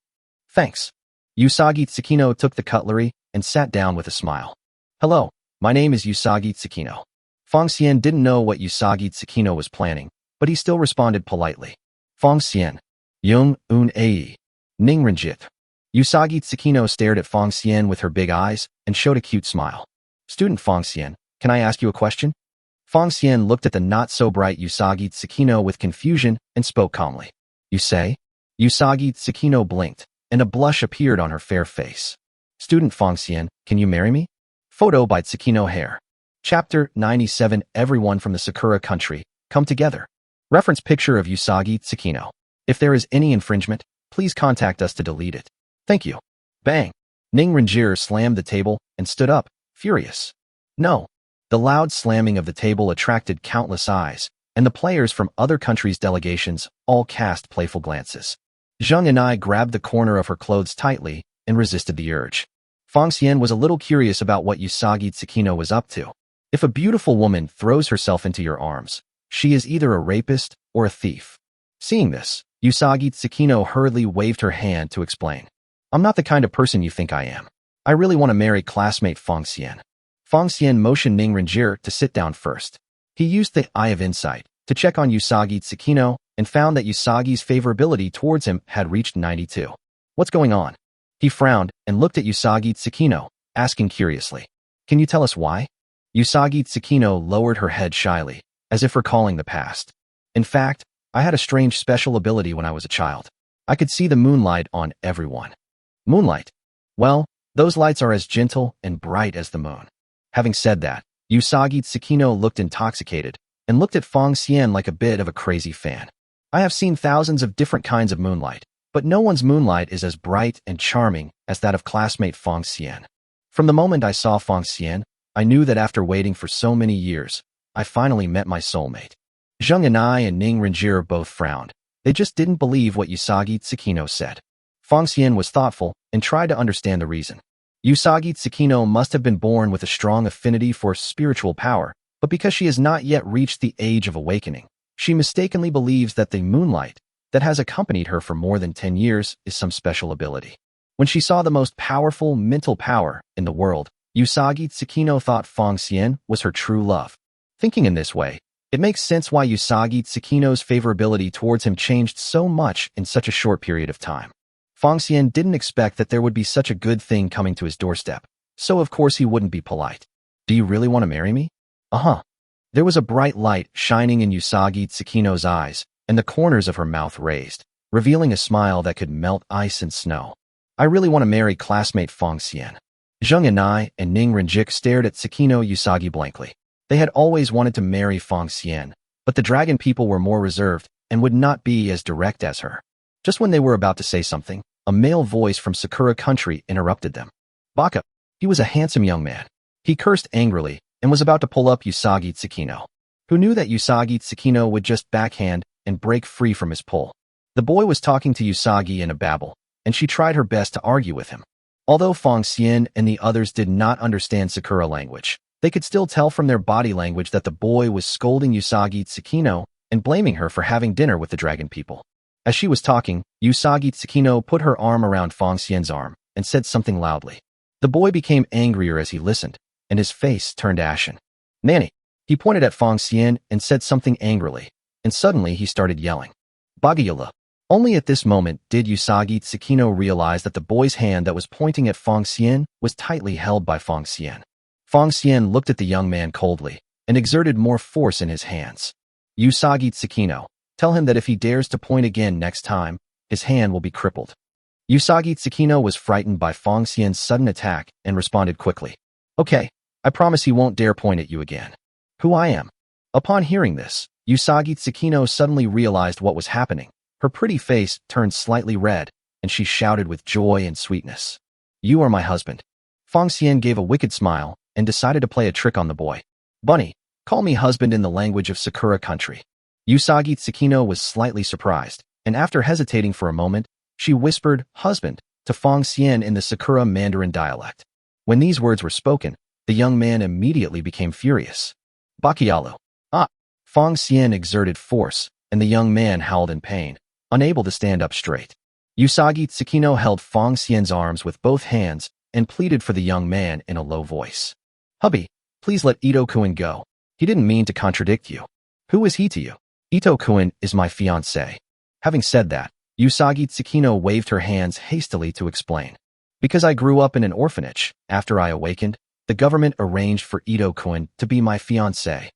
"Thanks." Usagi Tsukino took the cutlery and sat down with a smile. "Hello, my name is Usagi Tsukino." Fong Xian didn't know what Usagi Tsukino was planning, but he still responded politely. "Fong Xian. Yung Un Ai. Ning Renjie." Usagi Tsukino stared at Fong Xian with her big eyes and showed a cute smile. "Student Fong Xian, can I ask you a question?" Fong Xian looked at the not-so-bright Usagi Tsukino with confusion and spoke calmly. "You say?" Usagi Tsukino blinked, and a blush appeared on her fair face. "Student Fong Xian, can you marry me?" Photo by Tsukino Hair. Chapter 97. Everyone from the Sakura Country, come together. Reference picture of Usagi Tsukino. If there is any infringement, please contact us to delete it. Thank you. Bang. Ning Renjie slammed the table and stood up, furious. "No." The loud slamming of the table attracted countless eyes, and the players from other countries' delegations all cast playful glances. Zheng and I grabbed the corner of her clothes tightly and resisted the urge. Fong Xian was a little curious about what Usagi Tsukino was up to. If a beautiful woman throws herself into your arms, she is either a rapist or a thief. Seeing this, Usagi Tsukino hurriedly waved her hand to explain. "I'm not the kind of person you think I am. I really want to marry classmate Fong Xian." Fong Xian motioned Ning Renjie to sit down first. He used the Eye of Insight to check on Usagi Tsukino and found that Usagi's favorability towards him had reached 92. "What's going on?" He frowned and looked at Usagi Tsukino, asking curiously, "Can you tell us why?" Usagi Tsukino lowered her head shyly, as if recalling the past. "In fact, I had a strange special ability when I was a child. I could see the moonlight on everyone." "Moonlight?" "Well, those lights are as gentle and bright as the moon." Having said that, Usagi Tsukino looked intoxicated and looked at Fong Xian like a bit of a crazy fan. I have seen thousands of different kinds of moonlight, but no one's moonlight is as bright and charming as that of classmate Fong Xian. From the moment I saw Fong Xian, I knew that after waiting for so many years, I finally met my soulmate. Zheng Yanai and Ning Renjie both frowned. They just didn't believe what Usagi Tsukino said. Fong Xian was thoughtful and tried to understand the reason. Usagi Tsukino must have been born with a strong affinity for spiritual power, but because she has not yet reached the age of awakening, she mistakenly believes that the moonlight that has accompanied her for more than 10 years is some special ability. When she saw the most powerful mental power in the world, Usagi Tsukino thought Fong Xian was her true love. Thinking in this way, it makes sense why Usagi Tsukino's favorability towards him changed so much in such a short period of time. Fong Xian didn't expect that there would be such a good thing coming to his doorstep, so of course he wouldn't be polite. Do you really want to marry me? Uh-huh. There was a bright light shining in Usagi Tsukino's eyes, and the corners of her mouth raised, revealing a smile that could melt ice and snow. I really want to marry classmate Fong Xian. Zheng Yanai and Ning Renjie stared at Tsukino Usagi blankly. They had always wanted to marry Fong Xian, but the dragon people were more reserved and would not be as direct as her. Just when they were about to say something, a male voice from Sakura country interrupted them. Baka. He was a handsome young man. He cursed angrily and was about to pull up Usagi Tsukino, who knew that Usagi Tsukino would just backhand and break free from his pull. The boy was talking to Usagi in a babble, and she tried her best to argue with him. Although Fong Xian and the others did not understand Sakura language, they could still tell from their body language that the boy was scolding Usagi Tsukino and blaming her for having dinner with the dragon people. As she was talking, Usagi Tsukino put her arm around Fong Xian's arm and said something loudly. The boy became angrier as he listened, and his face turned ashen. Nanny! He pointed at Fong Xian and said something angrily, and suddenly he started yelling. Bagayula! Only at this moment did Usagi Tsukino realize that the boy's hand that was pointing at Fong Xian was tightly held by Fong Xian. Fong Xian looked at the young man coldly and exerted more force in his hands. Usagi Tsukino, tell him that if he dares to point again next time, his hand will be crippled. Usagi Tsukino was frightened by Fong Xian's sudden attack and responded quickly. Okay, I promise he won't dare point at you again. Who I am? Upon hearing this, Usagi Tsukino suddenly realized what was happening. Her pretty face turned slightly red, and she shouted with joy and sweetness. You are my husband. Fong Xian gave a wicked smile and decided to play a trick on the boy. Bunny, call me husband in the language of Sakura country. Usagi Tsukino was slightly surprised, and after hesitating for a moment, she whispered, husband, to Fong Xian in the Sakura Mandarin dialect. When these words were spoken, the young man immediately became furious. Bakialu. Ah! Fong Xian exerted force, and the young man howled in pain, unable to stand up straight. Usagi Tsukino held Fong Xian's arms with both hands and pleaded for the young man in a low voice. Hubby, please let Ito-kun go. He didn't mean to contradict you. Who is he to you? Ito-kun is my fiancé. Having said that, Usagi Tsukino waved her hands hastily to explain. Because I grew up in an orphanage, after I awakened, the government arranged for Ito-kun to be my fiancé.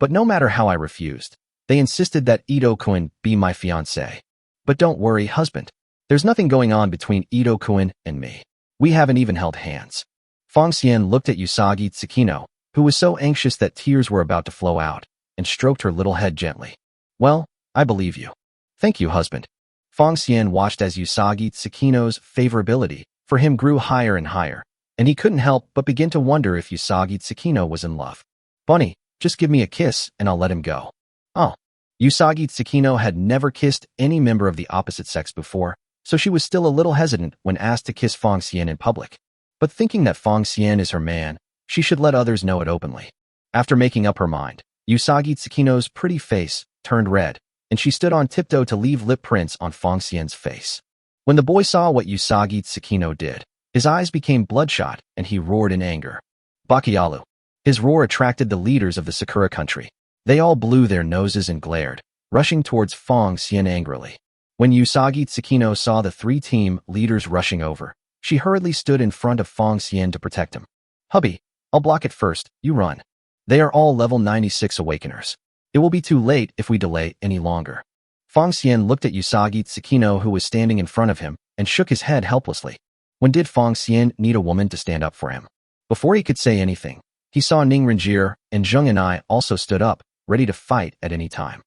But no matter how I refused, they insisted that Ito-kun be my fiancé. But don't worry, husband. There's nothing going on between Ito-kun and me. We haven't even held hands. Fong Xian looked at Usagi Tsukino, who was so anxious that tears were about to flow out, and stroked her little head gently. Well, I believe you. Thank you, husband. Fong Xian watched as Usagi Tsukino's favorability for him grew higher and higher, and he couldn't help but begin to wonder if Usagi Tsukino was in love. Bunny, just give me a kiss and I'll let him go. Oh. Usagi Tsukino had never kissed any member of the opposite sex before, so she was still a little hesitant when asked to kiss Fong Xian in public. But thinking that Fong Xian is her man, she should let others know it openly. After making up her mind, Usagi Tsukino's pretty face turned red, and she stood on tiptoe to leave lip prints on Fong Xian's face. When the boy saw what Usagi Tsukino did, his eyes became bloodshot and he roared in anger. Bakialu. His roar attracted the leaders of the Sakura country. They all blew their noses and glared, rushing towards Fong Xian angrily. When Usagi Tsukino saw the three team leaders rushing over, she hurriedly stood in front of Fong Xian to protect him. Hubby, I'll block it first, you run. They are all level 96 awakeners. It will be too late if we delay any longer. Fong Xian looked at Usagi Tsukino who was standing in front of him and shook his head helplessly. When did Fong Xian need a woman to stand up for him? Before he could say anything, he saw Ning Renjie and Zheng Yanai also stood up, ready to fight at any time.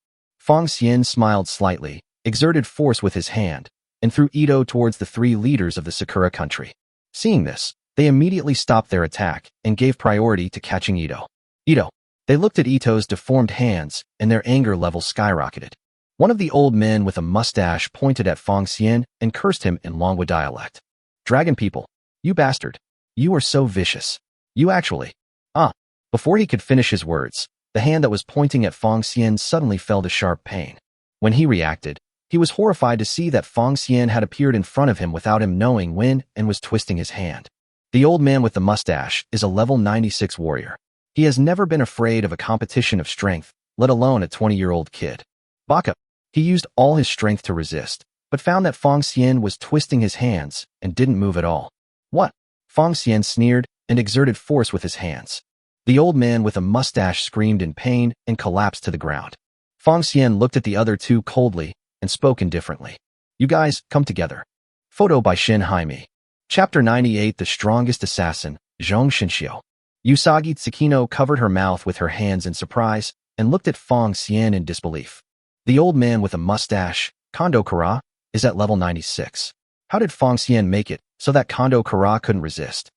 Fong Xian smiled slightly, exerted force with his hand, and threw Ito towards the three leaders of the Sakura country. Seeing this, they immediately stopped their attack and gave priority to catching Ito. Ito. They looked at Ito's deformed hands, and their anger level skyrocketed. One of the old men with a mustache pointed at Fong Xian and cursed him in Longwa dialect. Dragon people. You bastard. You are so vicious. You actually. Before he could finish his words, the hand that was pointing at Fong Xian suddenly fell to sharp pain. When he reacted, he was horrified to see that Fong Xian had appeared in front of him without him knowing when and was twisting his hand. The old man with the mustache is a level 96 warrior. He has never been afraid of a competition of strength, let alone a 20-year-old kid. Baka. He used all his strength to resist, but found that Fong Xian was twisting his hands and didn't move at all. What? Fong Xian sneered and exerted force with his hands. The old man with a mustache screamed in pain and collapsed to the ground. Fong Xian looked at the other two coldly and spoke indifferently. You guys, come together. Photo by Shin Haimi. Chapter 98 The Strongest Assassin, Zhong Shinxiu. Usagi Tsukino covered her mouth with her hands in surprise and looked at Fong Xian in disbelief. The old man with a mustache, Kondo Kara, is at level 96. How did Fong Xian make it so that Kondo Kara couldn't resist?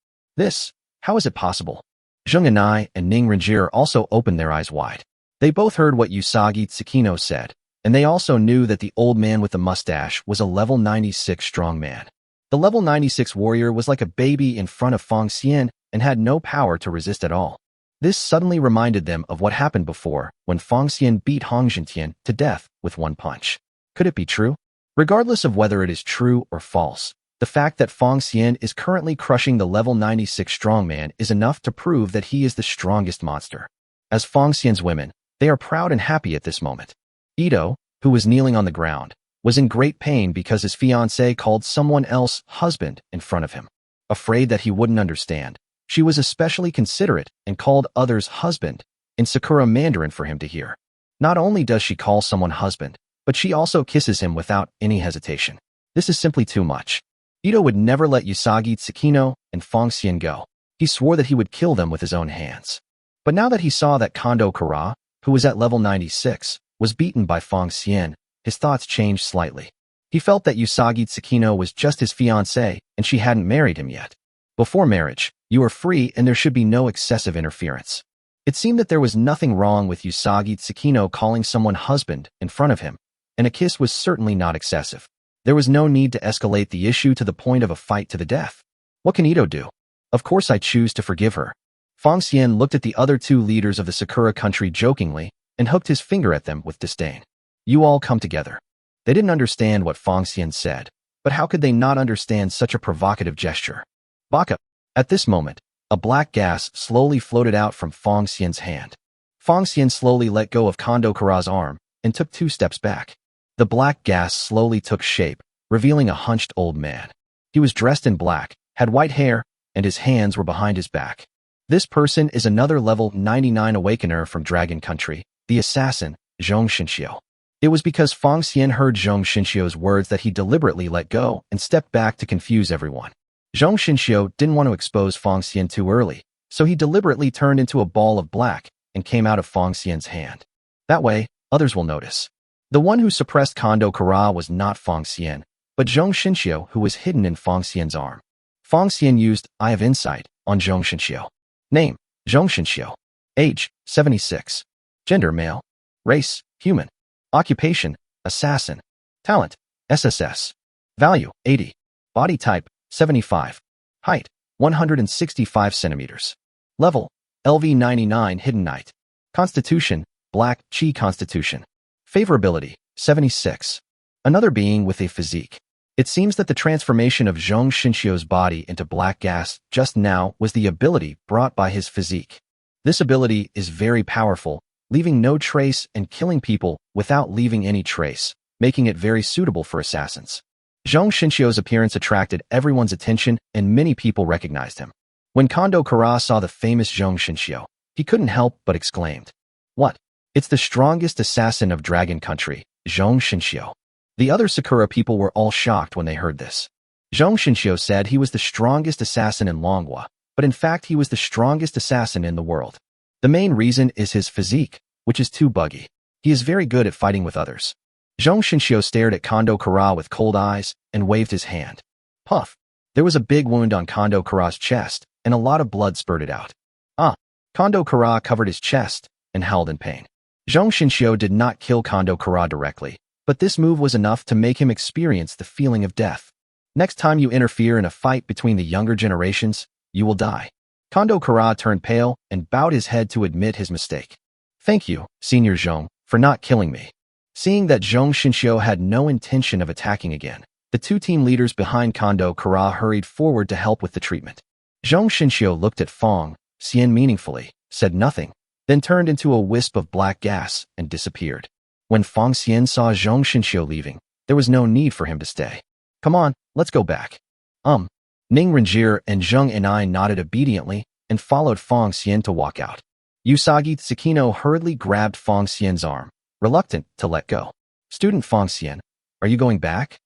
How is it possible? Zheng Anai and Ning Renjir also opened their eyes wide. They both heard what Usagi Tsukino said, and they also knew that the old man with the mustache was a level 96 strong man. The level 96 warrior was like a baby in front of Fong Xian and had no power to resist at all. This suddenly reminded them of what happened before when Fong Xian beat Hong Jintian to death with one punch. Could it be true? Regardless of whether it is true or false, the fact that Fong Xian is currently crushing the level 96 strongman is enough to prove that he is the strongest monster. As Fong Xian's women, they are proud and happy at this moment. Ito, who was kneeling on the ground, was in great pain because his fiancée called someone else husband in front of him. Afraid that he wouldn't understand, she was especially considerate and called others husband in Sakura Mandarin for him to hear. Not only does she call someone husband, but she also kisses him without any hesitation. This is simply too much. Ito would never let Usagi Tsukino and Fong Xian go. He swore that he would kill them with his own hands. But now that he saw that Kondo Kara, who was at level 96, was beaten by Fong Xian, his thoughts changed slightly. He felt that Usagi Tsukino was just his fiancée and she hadn't married him yet. Before marriage, you are free and there should be no excessive interference. It seemed that there was nothing wrong with Usagi Tsukino calling someone husband in front of him, and a kiss was certainly not excessive. There was no need to escalate the issue to the point of a fight to the death. What can Ito do? Of course I choose to forgive her. Fong Xian looked at the other two leaders of the Sakura country jokingly and hooked his finger at them with disdain. You all come together. They didn't understand what Fong Xian said, but how could they not understand such a provocative gesture? Baka. At this moment, a black gas slowly floated out from Fong Xian's hand. Fong Xian slowly let go of Kondo Kara's arm and took 2 steps back. The black gas slowly took shape, revealing a hunched old man. He was dressed in black, had white hair, and his hands were behind his back. This person is another level 99 awakener from Dragon Country, the assassin, Zhong Shinxiu. It was because Fong Xian heard Zhong Shinxiu's words that he deliberately let go and stepped back to confuse everyone. Zhong Shinxiu didn't want to expose Fong Xian too early, so he deliberately turned into a ball of black and came out of Fong Xian's hand. That way, others will notice. The one who suppressed Kondo Kara was not Fong Xian, but Zhong Shinxiu, who was hidden in Fong Xian's arm. Fong Xian used Eye of Insight on Zhong Shinxiu. Name, Zhong Shinxiu. Age, 76. Gender, male. Race, human. Occupation, assassin. Talent, SSS. Value, 80. Body type, 75. Height, 165 centimeters. Level, LV 99 Hidden Knight. Constitution, Black Chi Constitution. Favorability, 76. Another being with a physique. It seems that the transformation of Zhong Shinxiu's body into black gas just now was the ability brought by his physique. This ability is very powerful, leaving no trace and killing people without leaving any trace, making it very suitable for assassins. Zhong Shinxiu's appearance attracted everyone's attention and many people recognized him. When Kondo Kara saw the famous Zhong Shinxiu, he couldn't help but exclaimed, "What? It's the strongest assassin of Dragon Country, Zhong Shinxiu." The other Sakura people were all shocked when they heard this. Zhong Shinxiu said he was the strongest assassin in Longwa, but in fact he was the strongest assassin in the world. The main reason is his physique, which is too buggy. He is very good at fighting with others. Zhong Shinxiu stared at Kondo Kara with cold eyes and waved his hand. Puff. There was a big wound on Kondo Kara's chest, and a lot of blood spurted out. Ah. Kondo Kara covered his chest and howled in pain. Zhong Shinxiu did not kill Kondo Kara directly, but this move was enough to make him experience the feeling of death. Next time you interfere in a fight between the younger generations, you will die. Kondo Kara turned pale and bowed his head to admit his mistake. Thank you, Senior Zhong, for not killing me. Seeing that Zhong Shinxiu had no intention of attacking again, the two team leaders behind Kondo Kara hurried forward to help with the treatment. Zhong Shinxiu looked at Fong Xian meaningfully, said nothing, then turned into a wisp of black gas and disappeared. When Fong Xian saw Zhong Shinxiu leaving, there was no need for him to stay. Come on, let's go back. Ning Renjir and Zheng Enai nodded obediently and followed Fong Xian to walk out. Usagi Tsukino hurriedly grabbed Fong Xian's arm, reluctant to let go. Student Fong Xian, are you going back?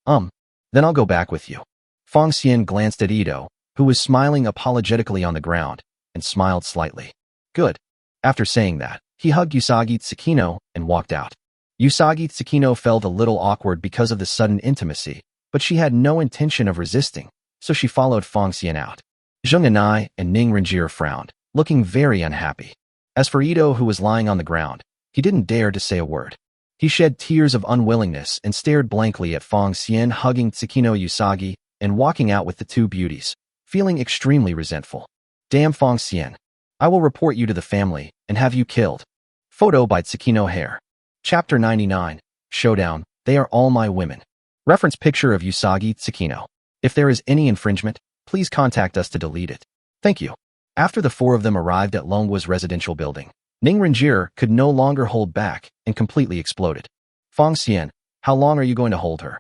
Then I'll go back with you. Fong Xian glanced at Ito, who was smiling apologetically on the ground, and smiled slightly. Good. After saying that, he hugged Usagi Tsukino and walked out. Usagi Tsukino felt a little awkward because of the sudden intimacy, but she had no intention of resisting, so she followed Fong Xian out. Zheng Enai and Ning Renjir frowned, looking very unhappy. As for Ito, who was lying on the ground, he didn't dare to say a word. He shed tears of unwillingness and stared blankly at Fong Xian hugging Tsukino Usagi and walking out with the two beauties, feeling extremely resentful. Damn Fong Xian. I will report you to the family and have you killed. Photo by Tsukino Hair. Chapter 99. Showdown. They are all my women. Reference picture of Usagi Tsukino. If there is any infringement, please contact us to delete it. Thank you. After the four of them arrived at Longwa's residential building, Ning Renjir could no longer hold back and completely exploded. Fong Xian, how long are you going to hold her?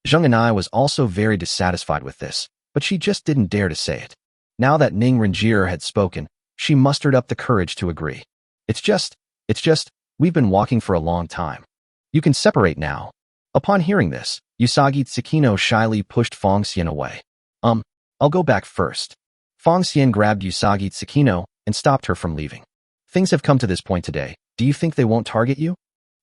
Zheng Enai was also very dissatisfied with this, but she just didn't dare to say it. Now that Ning Renjir had spoken, she mustered up the courage to agree. It's just, we've been walking for a long time. You can separate now. Upon hearing this, Usagi Tsukino shyly pushed Fong Xian away. I'll go back first. Fong Xian grabbed Usagi Tsukino and stopped her from leaving. Things have come to this point today. Do you think they won't target you?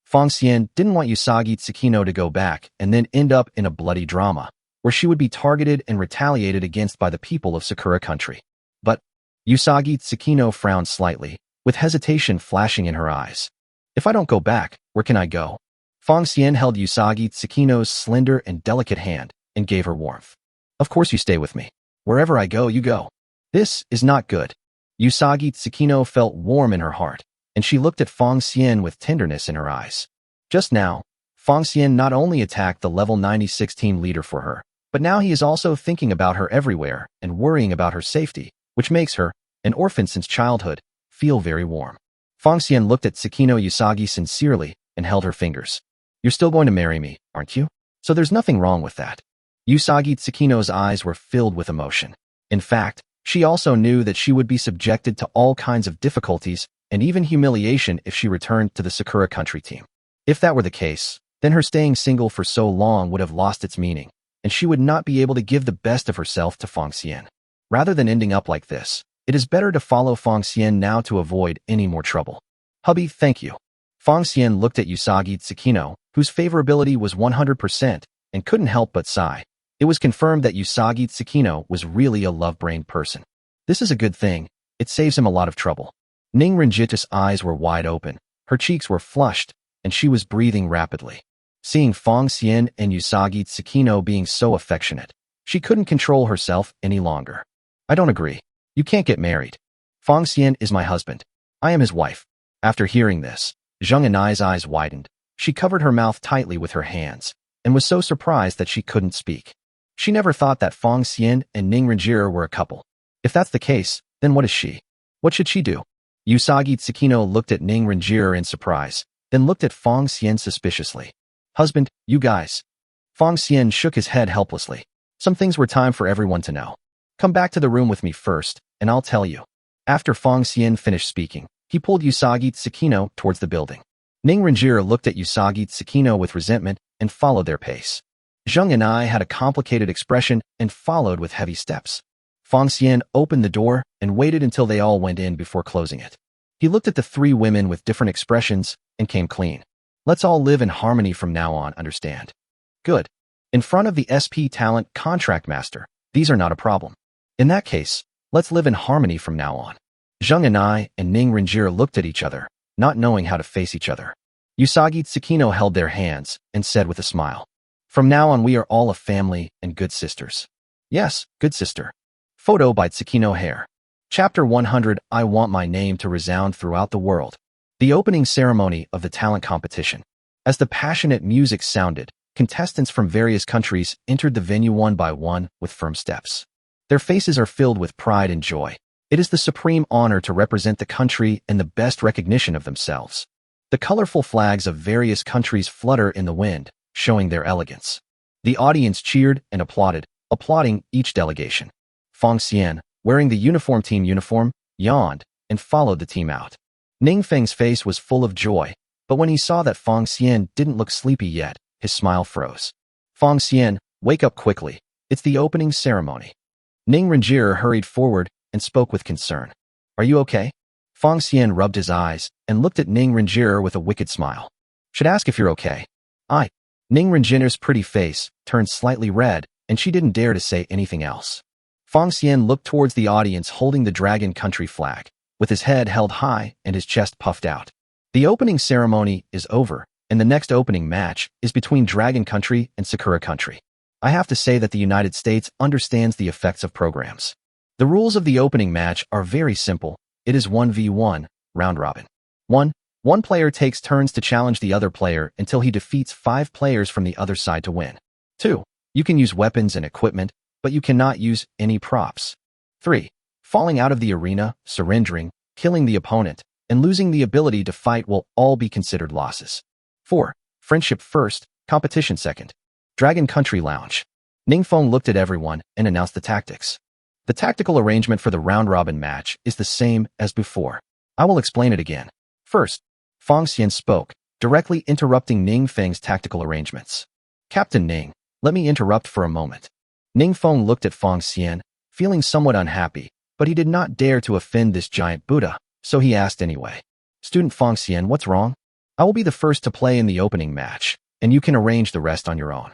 Fong Xian didn't want Usagi Tsukino to go back and then end up in a bloody drama, where she would be targeted and retaliated against by the people of Sakura Country. But Usagi Tsukino frowned slightly, with hesitation flashing in her eyes. If I don't go back, where can I go? Fong Xian held Usagi Tsukino's slender and delicate hand and gave her warmth. Of course you stay with me. Wherever I go, you go. This is not good. Usagi Tsukino felt warm in her heart, and she looked at Fong Xian with tenderness in her eyes. Just now, Fong Xian not only attacked the level 96 team leader for her, but now he is also thinking about her everywhere and worrying about her safety, which makes her, an orphan since childhood, feel very warm. Fong Xian looked at Tsukino Usagi sincerely and held her fingers. You're still going to marry me, aren't you? So there's nothing wrong with that. Usagi Tsukino's eyes were filled with emotion. In fact, she also knew that she would be subjected to all kinds of difficulties and even humiliation if she returned to the Sakura Country team. If that were the case, then her staying single for so long would have lost its meaning, and she would not be able to give the best of herself to Fong Xian. Rather than ending up like this, it is better to follow Fong Xian now to avoid any more trouble. Hubby, thank you. Fong Xian looked at Usagi Tsukino, whose favorability was 100%, and couldn't help but sigh. It was confirmed that Usagi Tsukino was really a love-brained person. This is a good thing. It saves him a lot of trouble. Ning Renjita's eyes were wide open, her cheeks were flushed, and she was breathing rapidly. Seeing Fong Xian and Usagi Tsukino being so affectionate, she couldn't control herself any longer. I don't agree. You can't get married. Fong Xian is my husband. I am his wife. After hearing this, Zheng Enai's eyes widened. She covered her mouth tightly with her hands, and was so surprised that she couldn't speak. She never thought that Fong Xian and Ning Renjira were a couple. If that's the case, then what is she? What should she do? Usagi Tsukino looked at Ning Renjira in surprise, then looked at Fong Xian suspiciously. Husband, you guys. Fong Xian shook his head helplessly. Some things were time for everyone to know. Come back to the room with me first, and I'll tell you. After Fong Xian finished speaking, he pulled Usagi Tsukino towards the building. Ning Renjira looked at Usagi Tsukino with resentment and followed their pace. Zheng Enai had a complicated expression and followed with heavy steps. Fong Xian opened the door and waited until they all went in before closing it. He looked at the three women with different expressions and came clean. Let's all live in harmony from now on, understand? Good. In front of the SP talent contract master, these are not a problem. In that case, let's live in harmony from now on. Zheng and I and Ning Renjir looked at each other, not knowing how to face each other. Usagi Tsukino held their hands and said with a smile, "From now on we are all a family and good sisters." Yes, good sister. Photo by Tsukino Hair. Chapter 100. I want my name to resound throughout the world. The opening ceremony of the talent competition. As the passionate music sounded, contestants from various countries entered the venue one by one with firm steps. Their faces are filled with pride and joy. It is the supreme honor to represent the country and the best recognition of themselves. The colorful flags of various countries flutter in the wind, showing their elegance. The audience cheered and applauded, applauding each delegation. Fong Xian, wearing the team uniform, yawned and followed the team out. Ning Feng's face was full of joy, but when he saw that Fong Xian didn't look sleepy yet, his smile froze. Fong Xian, wake up quickly. It's the opening ceremony. Ning Renjir hurried forward and spoke with concern. Are you okay? Fong Xian rubbed his eyes and looked at Ning Renjir with a wicked smile. Should ask if you're okay. Ning Renjir's pretty face turned slightly red, and she didn't dare to say anything else. Fong Xian looked towards the audience holding the Dragon Country flag, with his head held high and his chest puffed out. The opening ceremony is over, and the next opening match is between Dragon Country and Sakura Country. I have to say that the United States understands the effects of programs. The rules of the opening match are very simple. It is 1v1, round robin. 1. One player takes turns to challenge the other player until he defeats 5 players from the other side to win. 2. You can use weapons and equipment, but you cannot use any props. 3. Falling out of the arena, surrendering, killing the opponent, and losing the ability to fight will all be considered losses. 4. Friendship first, competition second. Dragon Country Lounge. Ningfeng looked at everyone and announced the tactics. The tactical arrangement for the round-robin match is the same as before. I will explain it again. First, Fong Xian spoke, directly interrupting Ning Feng's tactical arrangements. Captain Ning, let me interrupt for a moment. Ning Feng looked at Fong Xian, feeling somewhat unhappy, but he did not dare to offend this giant Buddha, so he asked anyway. Student Fong Xian, what's wrong? I will be the first to play in the opening match, and you can arrange the rest on your own.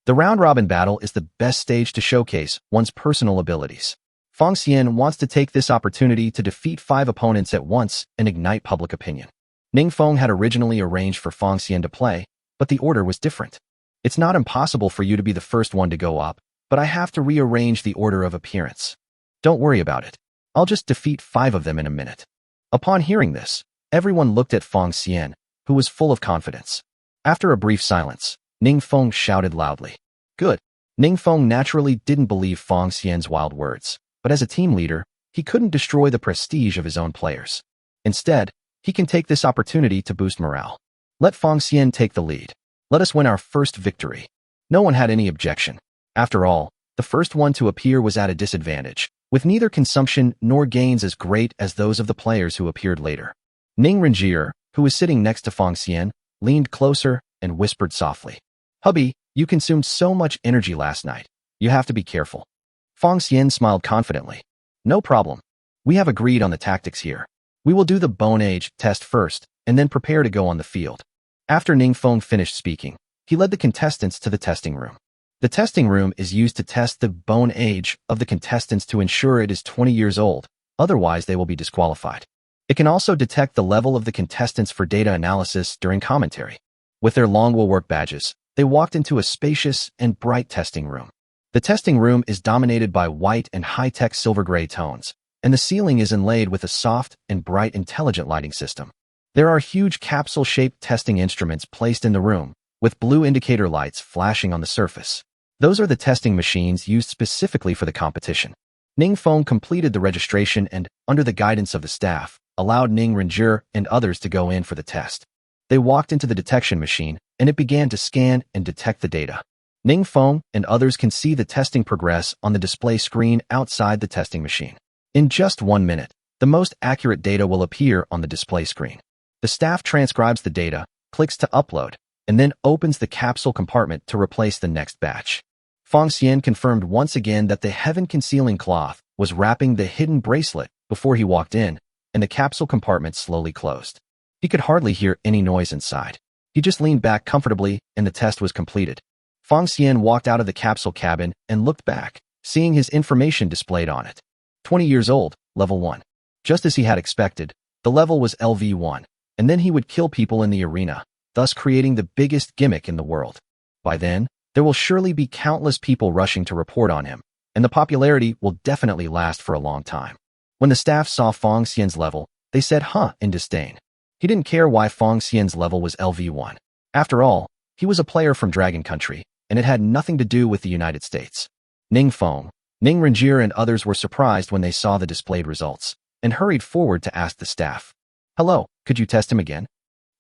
The round-robin battle is the best stage to showcase one's personal abilities. Fong Xian wants to take this opportunity to defeat 5 opponents at once and ignite public opinion. Ning Feng had originally arranged for Fong Xian to play, but the order was different. It's not impossible for you to be the first one to go up, but I have to rearrange the order of appearance. Don't worry about it. I'll just defeat 5 of them in a minute. Upon hearing this, everyone looked at Fong Xian, who was full of confidence. After a brief silence, Ning Feng shouted loudly. Good. Ning Feng naturally didn't believe Fong Xian's wild words, but as a team leader, he couldn't destroy the prestige of his own players. Instead, he can take this opportunity to boost morale. Let Fong Xian take the lead. Let us win our first victory. No one had any objection. After all, the first one to appear was at a disadvantage, with neither consumption nor gains as great as those of the players who appeared later. Ning Renjir, who was sitting next to Fong Xian, leaned closer and whispered softly. Hubby, you consumed so much energy last night. You have to be careful. Fong Xian smiled confidently. No problem. We have agreed on the tactics here. We will do the bone age test first, and then prepare to go on the field. After Ning Feng finished speaking, he led the contestants to the testing room. The testing room is used to test the bone age of the contestants to ensure it is 20 years old, otherwise they will be disqualified. It can also detect the level of the contestants for data analysis during commentary. With their long-will work badges, they walked into a spacious and bright testing room. The testing room is dominated by white and high-tech silver-gray tones, and the ceiling is inlaid with a soft and bright intelligent lighting system. There are huge capsule-shaped testing instruments placed in the room, with blue indicator lights flashing on the surface. Those are the testing machines used specifically for the competition. Ning Feng completed the registration and, under the guidance of the staff, allowed Ning Renjir and others to go in for the test. They walked into the detection machine, and it began to scan and detect the data. Ning Feng and others can see the testing progress on the display screen outside the testing machine. In just 1 minute, the most accurate data will appear on the display screen. The staff transcribes the data, clicks to upload, and then opens the capsule compartment to replace the next batch. Fong Xian confirmed once again that the heaven-concealing cloth was wrapping the hidden bracelet before he walked in, and the capsule compartment slowly closed. He could hardly hear any noise inside. He just leaned back comfortably, and the test was completed. Fong Xian walked out of the capsule cabin and looked back, seeing his information displayed on it. 20 years old, level 1. Just as he had expected, the level was LV1, and then he would kill people in the arena, thus creating the biggest gimmick in the world. By then, there will surely be countless people rushing to report on him, and the popularity will definitely last for a long time. When the staff saw Fong Xian's level, they said huh in disdain. He didn't care why Fong Xian's level was LV1. After all, he was a player from Dragon Country, and it had nothing to do with the United States. Ning Feng, Ning Renjir and others were surprised when they saw the displayed results, and hurried forward to ask the staff. Hello, could you test him again?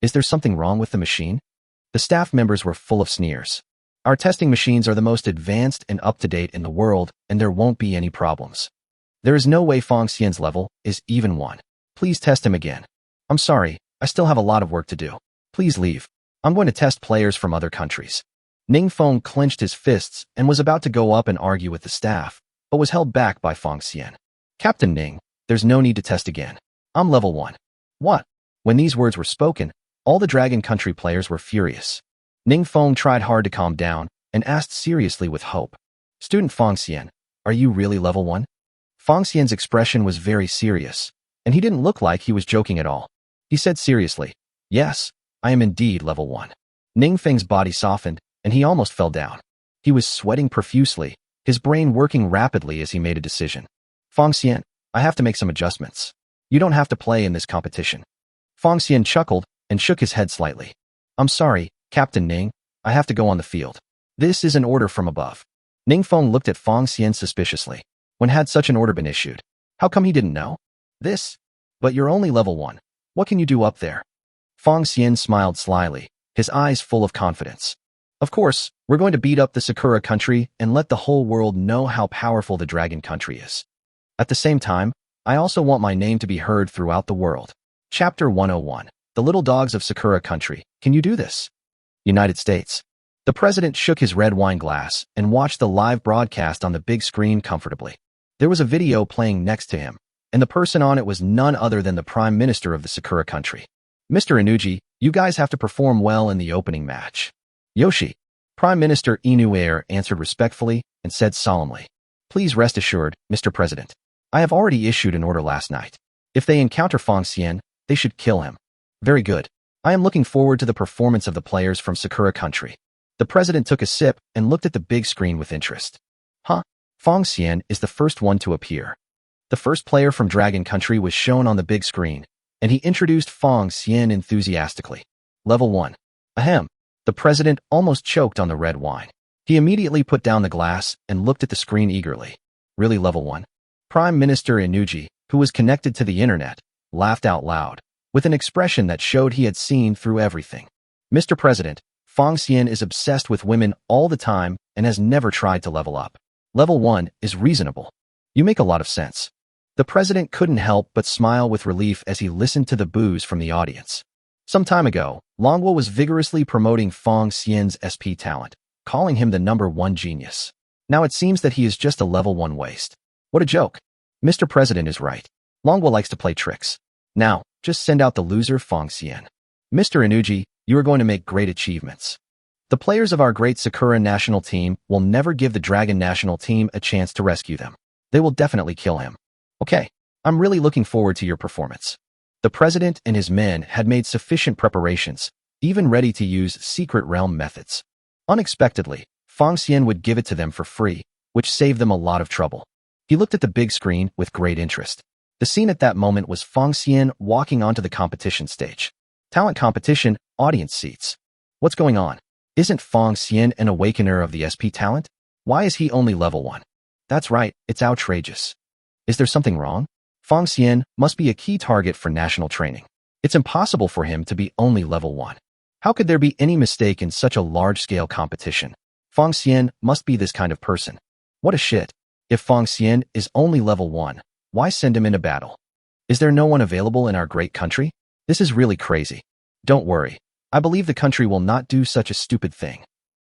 Is there something wrong with the machine? The staff members were full of sneers. Our testing machines are the most advanced and up-to-date in the world, and there won't be any problems. There is no way Fong Xian's level is even 1. Please test him again. I'm sorry, I still have a lot of work to do. Please leave. I'm going to test players from other countries. Ning Feng clenched his fists and was about to go up and argue with the staff, but was held back by Fong Xian. Captain Ning, there's no need to test again. I'm level 1. What? When these words were spoken, all the Dragon Country players were furious. Ning Feng tried hard to calm down and asked seriously with hope. Student Fong Xian, are you really level 1? Fong Xian's expression was very serious, and he didn't look like he was joking at all. He said seriously, yes, I am indeed level 1. Ning Feng's body softened, and he almost fell down. He was sweating profusely, his brain working rapidly as he made a decision. Fong Xian, I have to make some adjustments. You don't have to play in this competition. Fong Xian chuckled and shook his head slightly. I'm sorry, Captain Ning, I have to go on the field. This is an order from above. Ning Feng looked at Fong Xian suspiciously. When had such an order been issued? How come he didn't know? This? But you're only level 1. What can you do up there? Fong Xian smiled slyly, his eyes full of confidence. Of course, we're going to beat up the Sakura country and let the whole world know how powerful the Dragon Country is. At the same time, I also want my name to be heard throughout the world. Chapter 101. The Little Dogs of Sakura Country. Can you do this? United States. The president shook his red wine glass and watched the live broadcast on the big screen comfortably. There was a video playing next to him, and the person on it was none other than the Prime Minister of the Sakura country. Mr. Inuji, you guys have to perform well in the opening match. Yoshi. Prime Minister Inu answered respectfully and said solemnly, please rest assured, Mr. President. I have already issued an order last night. If they encounter Fong Xian, they should kill him. Very good. I am looking forward to the performance of the players from Sakura country. The president took a sip and looked at the big screen with interest. Huh? Fong Xian is the first one to appear. The first player from Dragon Country was shown on the big screen, and he introduced Fong Xian enthusiastically. Level 1. Ahem. The president almost choked on the red wine. He immediately put down the glass and looked at the screen eagerly. Really level 1? Prime Minister Inuji, who was connected to the internet, laughed out loud, with an expression that showed he had seen through everything. Mr. President, Fong Xian is obsessed with women all the time and has never tried to level up. Level 1 is reasonable. You make a lot of sense. The president couldn't help but smile with relief as he listened to the boos from the audience. Some time ago, Longwo was vigorously promoting Fong Xian's SP talent, calling him the #1 genius. Now it seems that he is just a level 1 waste. What a joke. Mr. President is right. Longwo likes to play tricks. Now, just send out the loser Fong Xian. Mr. Inuji, you are going to make great achievements. The players of our great Sakura national team will never give the Dragon national team a chance to rescue them. They will definitely kill him. Okay, I'm really looking forward to your performance. The president and his men had made sufficient preparations, even ready to use secret realm methods. Unexpectedly, Fong Xian would give it to them for free, which saved them a lot of trouble. He looked at the big screen with great interest. The scene at that moment was Fong Xian walking onto the competition stage. Talent competition, audience seats. What's going on? Isn't Fong Xian an awakener of the SP talent? Why is he only level 1? That's right, it's outrageous. Is there something wrong? Fong Xian must be a key target for national training. It's impossible for him to be only level 1. How could there be any mistake in such a large-scale competition? Fong Xian must be this kind of person. What a shit. If Fong Xian is only level 1, why send him into battle? Is there no one available in our great country? This is really crazy. Don't worry. I believe the country will not do such a stupid thing.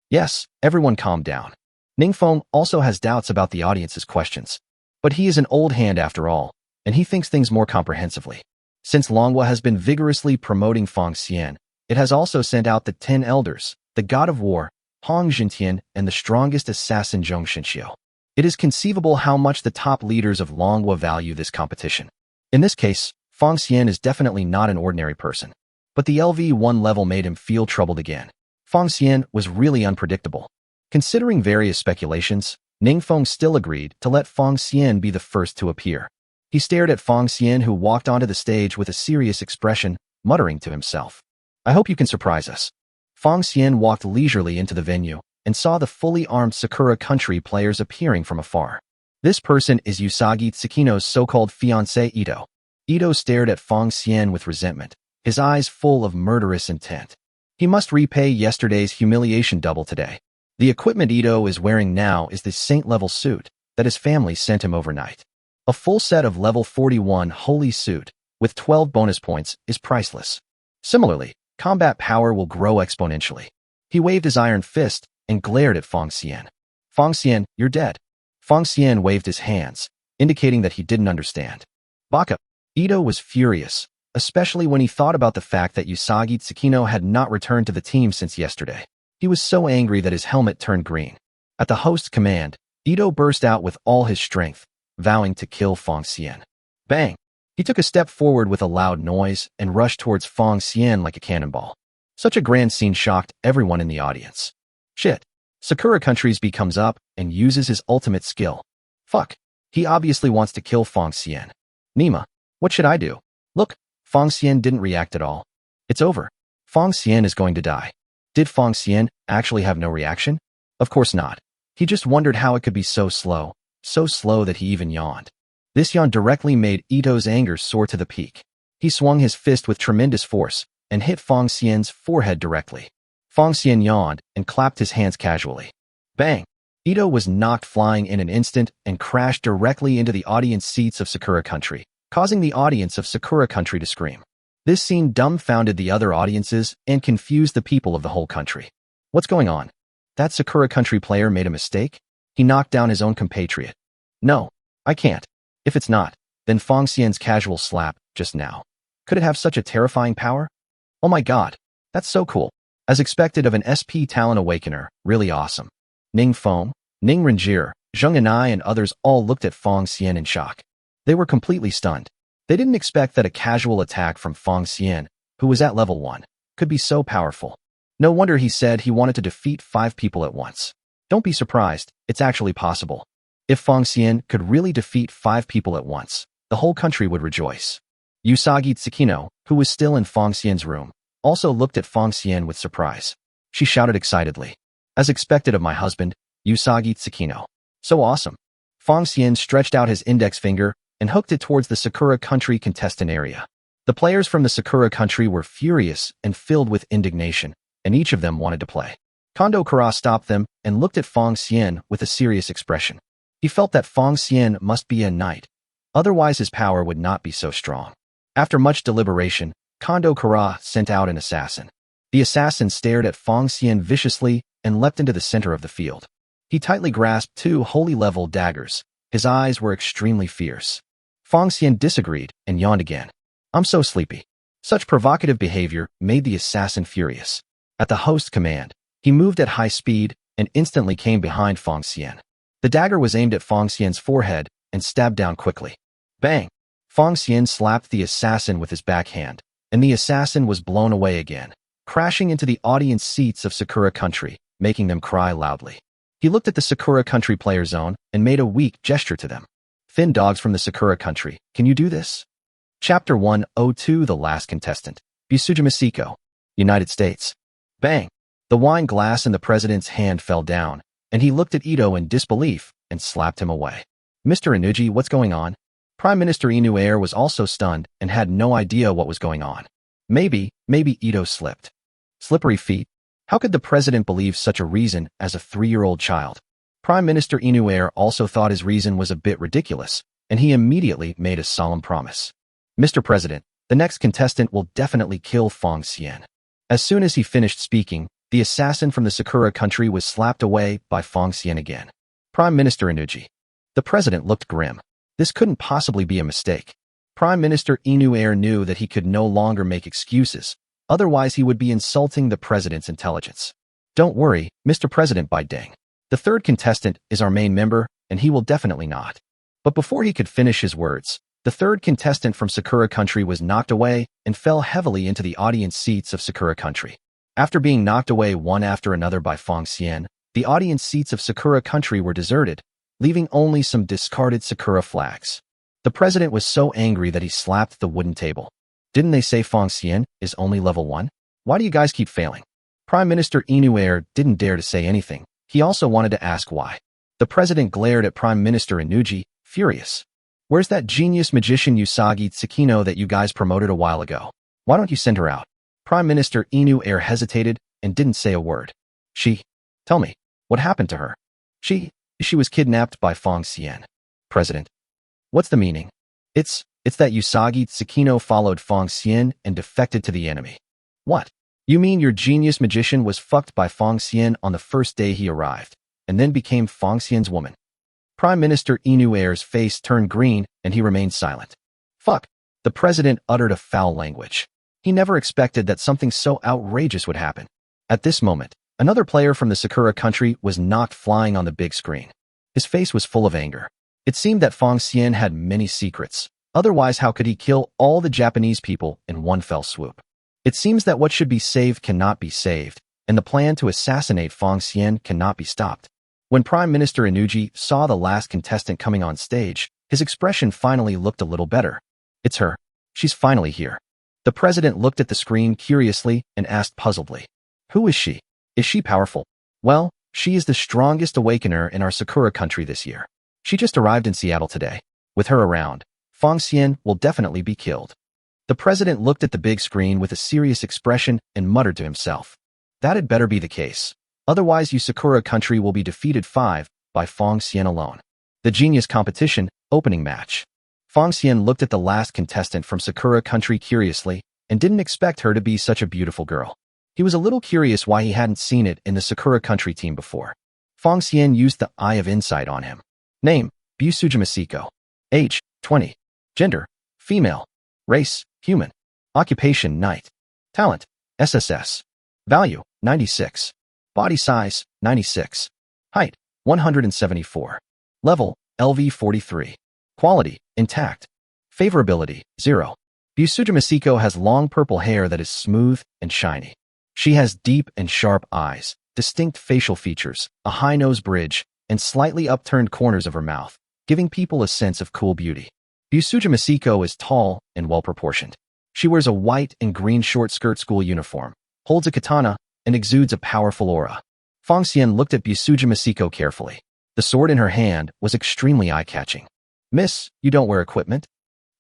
Yes, everyone calm down. Ning Feng also has doubts about the audience's questions. But he is an old hand after all, and he thinks things more comprehensively. Since Longhua has been vigorously promoting Feng Xian, it has also sent out the 10 elders, the god of war, Hong Jintian, and the strongest assassin Zhong Shenxiu. It is conceivable how much the top leaders of Longhua value this competition. In this case, Feng Xian is definitely not an ordinary person. But the LV1 level made him feel troubled again. Feng Xian was really unpredictable. Considering various speculations, Ningfeng still agreed to let Feng Xian be the first to appear. He stared at Feng Xian, who walked onto the stage with a serious expression, muttering to himself, "I hope you can surprise us." Feng Xian walked leisurely into the venue and saw the fully armed Sakura country players appearing from afar. This person is Usagi Tsukino's so-called fiancé Ito. Ito stared at Feng Xian with resentment, his eyes full of murderous intent. He must repay yesterday's humiliation double today. The equipment Ito is wearing now is the saint-level suit that his family sent him overnight. A full set of level 41 holy suit with 12 bonus points is priceless. Similarly, combat power will grow exponentially. He waved his iron fist and glared at Feng Xian. "Feng Xian, you're dead." Feng Xian waved his hands, indicating that he didn't understand. "Baka." Ito was furious, especially when he thought about the fact that Usagi Tsukino had not returned to the team since yesterday. He was so angry that his helmet turned green. At the host's command, Ito burst out with all his strength, vowing to kill Feng Xian. Bang! He took a step forward with a loud noise and rushed towards Feng Xian like a cannonball. Such a grand scene shocked everyone in the audience. Shit. Sakura Countries comes up and uses his ultimate skill. Fuck. He obviously wants to kill Feng Xian. Nima, what should I do? Look, Feng Xian didn't react at all. It's over. Feng Xian is going to die. Did Feng Xian actually have no reaction? Of course not. He just wondered how it could be so slow that he even yawned. This yawn directly made Ito's anger soar to the peak. He swung his fist with tremendous force and hit Feng Xian's forehead directly. Feng Xian yawned and clapped his hands casually. Bang! Ito was knocked flying in an instant and crashed directly into the audience seats of Sakura Country, causing the audience of Sakura Country to scream. This scene dumbfounded the other audiences and confused the people of the whole country. What's going on? That Sakura Country player made a mistake? He knocked down his own compatriot. No, I can't. If it's not, then Feng Xian's casual slap, just now. Could it have such a terrifying power? Oh my god, that's so cool. As expected of an SP Talent Awakener, really awesome. Ning Feng, Ning Renjir, Zheng Anai and others all looked at Feng Xian in shock. They were completely stunned. They didn't expect that a casual attack from Feng Xian, who was at level 1, could be so powerful. No wonder he said he wanted to defeat 5 people at once. Don't be surprised, it's actually possible. If Feng Xian could really defeat 5 people at once, the whole country would rejoice. Usagi Tsukino, who was still in Feng Xian's room, also looked at Feng Xian with surprise. She shouted excitedly. As expected of my husband, Usagi Tsukino. So awesome. Feng Xian stretched out his index finger and hooked it towards the Sakura Country contestant area. The players from the Sakura Country were furious and filled with indignation, and each of them wanted to play. Kondo Kara stopped them and looked at Feng Xian with a serious expression. He felt that Feng Xian must be a knight, otherwise his power would not be so strong. After much deliberation, Kondo Kara sent out an assassin. The assassin stared at Feng Xian viciously and leapt into the center of the field. He tightly grasped 2 holy-level daggers. His eyes were extremely fierce. Feng Xian disagreed and yawned again. I'm so sleepy. Such provocative behavior made the assassin furious. At the host's command, he moved at high speed and instantly came behind Feng Xian. The dagger was aimed at Feng Xian's forehead and stabbed down quickly. Bang! Feng Xian slapped the assassin with his backhand, and the assassin was blown away again, crashing into the audience seats of Sakura Country, making them cry loudly. He looked at the Sakura Country player zone and made a weak gesture to them. Thin dogs from the Sakura Country, can you do this? Chapter 102 The Last Contestant. Busujimashiko, United States. Bang! The wine glass in the president's hand fell down, and he looked at Ito in disbelief and slapped him away. Mr. Inuji, what's going on? Prime Minister Inu Air was also stunned and had no idea what was going on. Maybe Ito slipped. Slippery feet? How could the president believe such a reason as a 3-year-old child? Prime Minister Inu Air also thought his reason was a bit ridiculous, and he immediately made a solemn promise. Mr. President, the next contestant will definitely kill Feng Xian. As soon as he finished speaking, the assassin from the Sakura Country was slapped away by Feng Xian again. Prime Minister Inuji. The president looked grim. This couldn't possibly be a mistake. Prime Minister Inu Air knew that he could no longer make excuses, otherwise he would be insulting the president's intelligence. Don't worry, Mr. President Bai Deng. The third contestant is our main member, and he will definitely not. But before he could finish his words, the third contestant from Sakura Country was knocked away and fell heavily into the audience seats of Sakura Country. After being knocked away one after another by Fong Xian, the audience seats of Sakura Country were deserted, leaving only some discarded Sakura flags. The president was so angry that he slapped the wooden table. Didn't they say Fong Xian is only level 1? Why do you guys keep failing? Prime Minister Inu Air didn't dare to say anything. He also wanted to ask why. The president glared at Prime Minister Inuji, furious. Where's that genius magician Usagi Tsukino that you guys promoted a while ago? Why don't you send her out? Prime Minister Inu Air hesitated and didn't say a word. Tell me, what happened to her? She was kidnapped by Fong Xian. President. What's the meaning? It's that Usagi Tsukino followed Fong Xian and defected to the enemy. What? You mean your genius magician was fucked by Fong Xian on the first day he arrived, and then became Fong Xian's woman? Prime Minister Inu Air's face turned green and he remained silent. Fuck. The president uttered a foul language. He never expected that something so outrageous would happen. At this moment, another player from the Sakura Country was knocked flying on the big screen. His face was full of anger. It seemed that Fong Xian had many secrets. Otherwise, how could he kill all the Japanese people in one fell swoop? It seems that what should be saved cannot be saved, and the plan to assassinate Fong Xian cannot be stopped. When Prime Minister Inuji saw the last contestant coming on stage, his expression finally looked a little better. It's her. She's finally here. The president looked at the screen curiously and asked puzzledly. Who is she? Is she powerful? Well, she is the strongest awakener in our Sakura Country this year. She just arrived in Seattle today. With her around, Fong Xian will definitely be killed. The president looked at the big screen with a serious expression and muttered to himself. That had better be the case. Otherwise, Sakura Country will be defeated 5 by Fong Xian alone. The Genius Competition, opening match. Fong Xian looked at the last contestant from Sakura Country curiously and didn't expect her to be such a beautiful girl. He was a little curious why he hadn't seen it in the Sakura Country team before. Fong Xian used the Eye of Insight on him. Name, Busuja Masiko. Age, 20. Gender, female. Race, human. Occupation, knight. Talent, SSS. Value, 96. Body size, 96. Height, 174. Level, LV 43. Quality, intact. Favorability, 0. Busuja Masiko has long purple hair that is smooth and shiny. She has deep and sharp eyes, distinct facial features, a high nose bridge, and slightly upturned corners of her mouth, giving people a sense of cool beauty. Busuja Masiko is tall and well-proportioned. She wears a white and green short-skirt school uniform, holds a katana, and exudes a powerful aura. Fong Xian looked at Busuja Masiko carefully. The sword in her hand was extremely eye-catching. Miss, you don't wear equipment?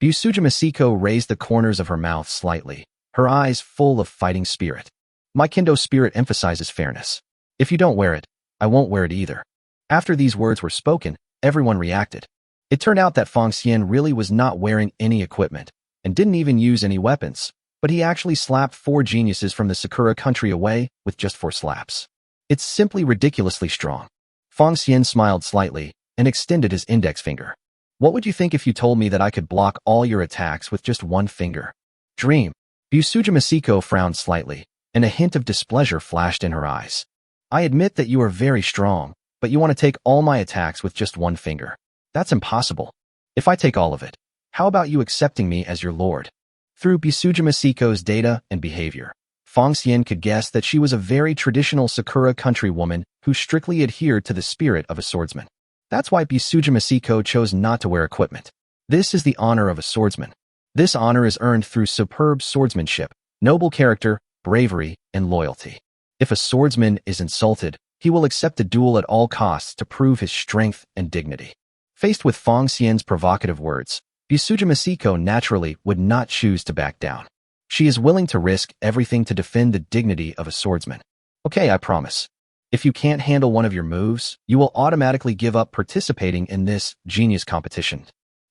Busuja Masiko raised the corners of her mouth slightly, her eyes full of fighting spirit. My Kendo spirit emphasizes fairness. If you don't wear it, I won't wear it either. After these words were spoken, everyone reacted. It turned out that Fong Xian really was not wearing any equipment and didn't even use any weapons, but he actually slapped 4 geniuses from the Sakura Country away with just 4 slaps. It's simply ridiculously strong. Fong Xian smiled slightly and extended his index finger. What would you think if you told me that I could block all your attacks with just 1 finger? Dream. Busuja Masiko frowned slightly, and a hint of displeasure flashed in her eyes. I admit that you are very strong, but you want to take all my attacks with just 1 finger. That's impossible. If I take all of it, how about you accepting me as your lord? Through Busuja Masiko's data and behavior, Fong Xian could guess that she was a very traditional Sakura Country woman who strictly adhered to the spirit of a swordsman. That's why Busuja Masiko chose not to wear equipment. This is the honor of a swordsman. This honor is earned through superb swordsmanship, noble character, bravery, and loyalty. If a swordsman is insulted, he will accept a duel at all costs to prove his strength and dignity. Faced with Fong Xian's provocative words, Busuja Masiko naturally would not choose to back down. She is willing to risk everything to defend the dignity of a swordsman. Okay, I promise. If you can't handle one of your moves, you will automatically give up participating in this genius competition.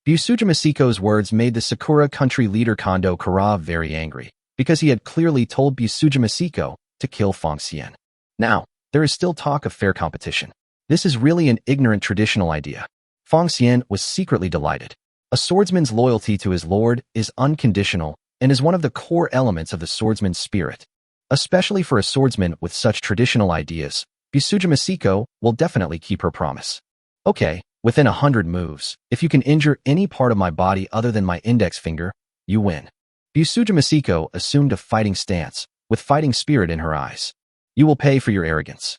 Busuja Masiko's words made the Sakura Country leader Kondo Kara very angry, because he had clearly told Busuja Masiko to kill Fong Xian. Now, there is still talk of fair competition. This is really an ignorant traditional idea. Fong Xian was secretly delighted. A swordsman's loyalty to his lord is unconditional and is one of the core elements of the swordsman's spirit. Especially for a swordsman with such traditional ideas, Bisujima Siko will definitely keep her promise. Okay, within 100 moves, if you can injure any part of my body other than my index finger, you win. Bisujima Siko assumed a fighting stance, with fighting spirit in her eyes. You will pay for your arrogance.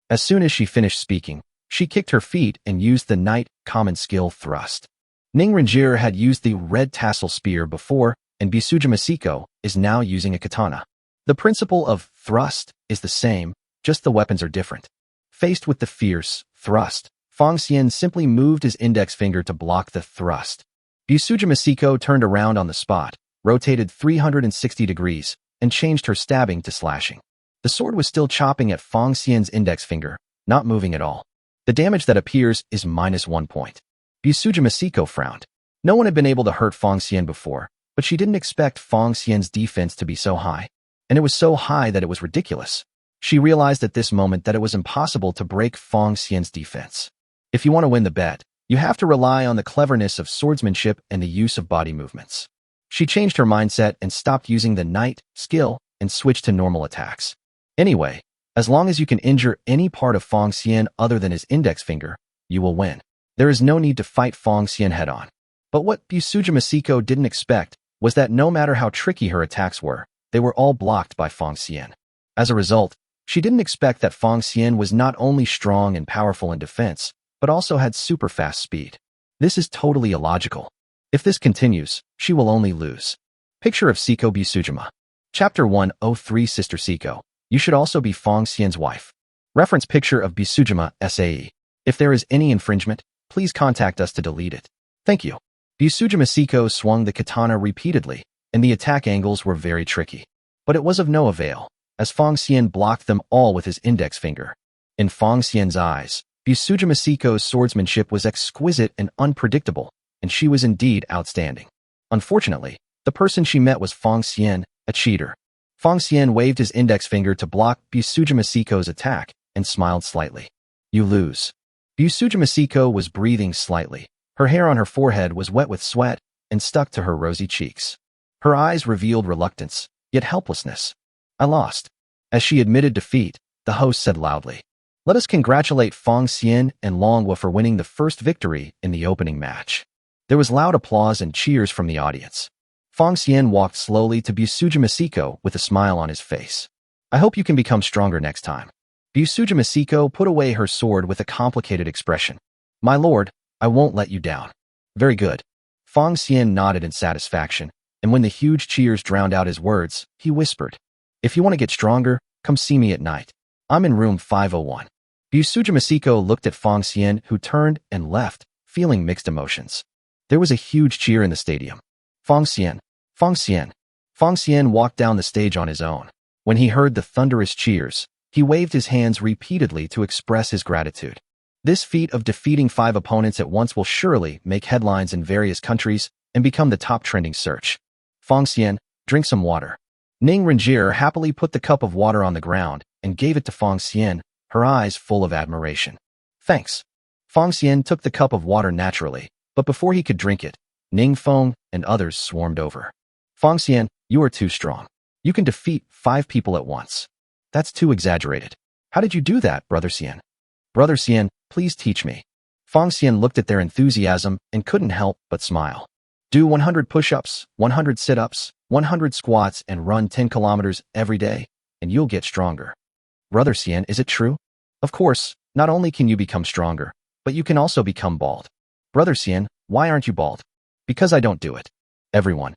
As soon as she finished speaking, she kicked her feet and used the knight common skill thrust. Ning Ranjir had used the red tassel spear before, and Bisujima Siko is now using a katana. The principle of thrust is the same, just the weapons are different. Faced with the fierce thrust, Fong Xian simply moved his index finger to block the thrust. Bisujima Siko turned around on the spot, rotated 360 degrees, and changed her stabbing to slashing. The sword was still chopping at Fong Xian's index finger, not moving at all. The damage that appears is -1 point. Bisujima Siko frowned. No one had been able to hurt Fong Xian before, but she didn't expect Fong Xian's defense to be so high. And it was so high that it was ridiculous. She realized at this moment that it was impossible to break Fong Xian's defense. If you want to win the bet, you have to rely on the cleverness of swordsmanship and the use of body movements. She changed her mindset and stopped using the knight skill and switched to normal attacks. Anyway, as long as you can injure any part of Fong Xian other than his index finger, you will win. There is no need to fight Fong Xian head-on. But what Bisujima Siko didn't expect was that no matter how tricky her attacks were, they were all blocked by Fong Xian. As a result, she didn't expect that Fong Xian was not only strong and powerful in defense, but also had super fast speed. This is totally illogical. If this continues, she will only lose. Picture of Siko Bisujima. Chapter 103 Sister Siko. You should also be Fong Xian's wife. Reference picture of Bisujima SAE. If there is any infringement, please contact us to delete it. Thank you. Bisujima Siko swung the katana repeatedly, and the attack angles were very tricky. But it was of no avail, as Fong Xian blocked them all with his index finger. In Fong Xian's eyes, Bisujima Siko's swordsmanship was exquisite and unpredictable, and she was indeed outstanding. Unfortunately, the person she met was Fong Xian, a cheater. Fong Xian waved his index finger to block Bisujima Siko's attack and smiled slightly. You lose. Bisujima Siko was breathing slightly. Her hair on her forehead was wet with sweat and stuck to her rosy cheeks. Her eyes revealed reluctance, yet helplessness. I lost. As she admitted defeat, the host said loudly, "Let us congratulate Fong Xian and Longhua for winning the first victory in the opening match." There was loud applause and cheers from the audience. Fong Xian walked slowly to Bisujima Siko with a smile on his face. I hope you can become stronger next time. Bisujima Siko put away her sword with a complicated expression. My lord, I won't let you down. Very good. Fong Xian nodded in satisfaction, and when the huge cheers drowned out his words, he whispered, If you want to get stronger, come see me at night. I'm in room 501. Bisujima Siko looked at Fong Xian, who turned and left, feeling mixed emotions. There was a huge cheer in the stadium. Fong Xian, Fong Xian. Fong Xian walked down the stage on his own. When he heard the thunderous cheers, he waved his hands repeatedly to express his gratitude. This feat of defeating 5 opponents at once will surely make headlines in various countries and become the top trending search. Fong Xian, drink some water. Ning Ranjir happily put the cup of water on the ground and gave it to Fong Xian, her eyes full of admiration. Thanks. Fong Xian took the cup of water naturally, but before he could drink it, Ning Feng and others swarmed over. Fong Xian, you are too strong. You can defeat 5 people at once. That's too exaggerated. How did you do that, Brother Xian? Brother Xian, please teach me. Fong Xian looked at their enthusiasm and couldn't help but smile. Do 100 push-ups, 100 sit-ups, 100 squats, and run 10 kilometers every day, and you'll get stronger. Brother Xian, is it true? Of course, not only can you become stronger, but you can also become bald. Brother Xian, why aren't you bald? Because I don't do it. Everyone.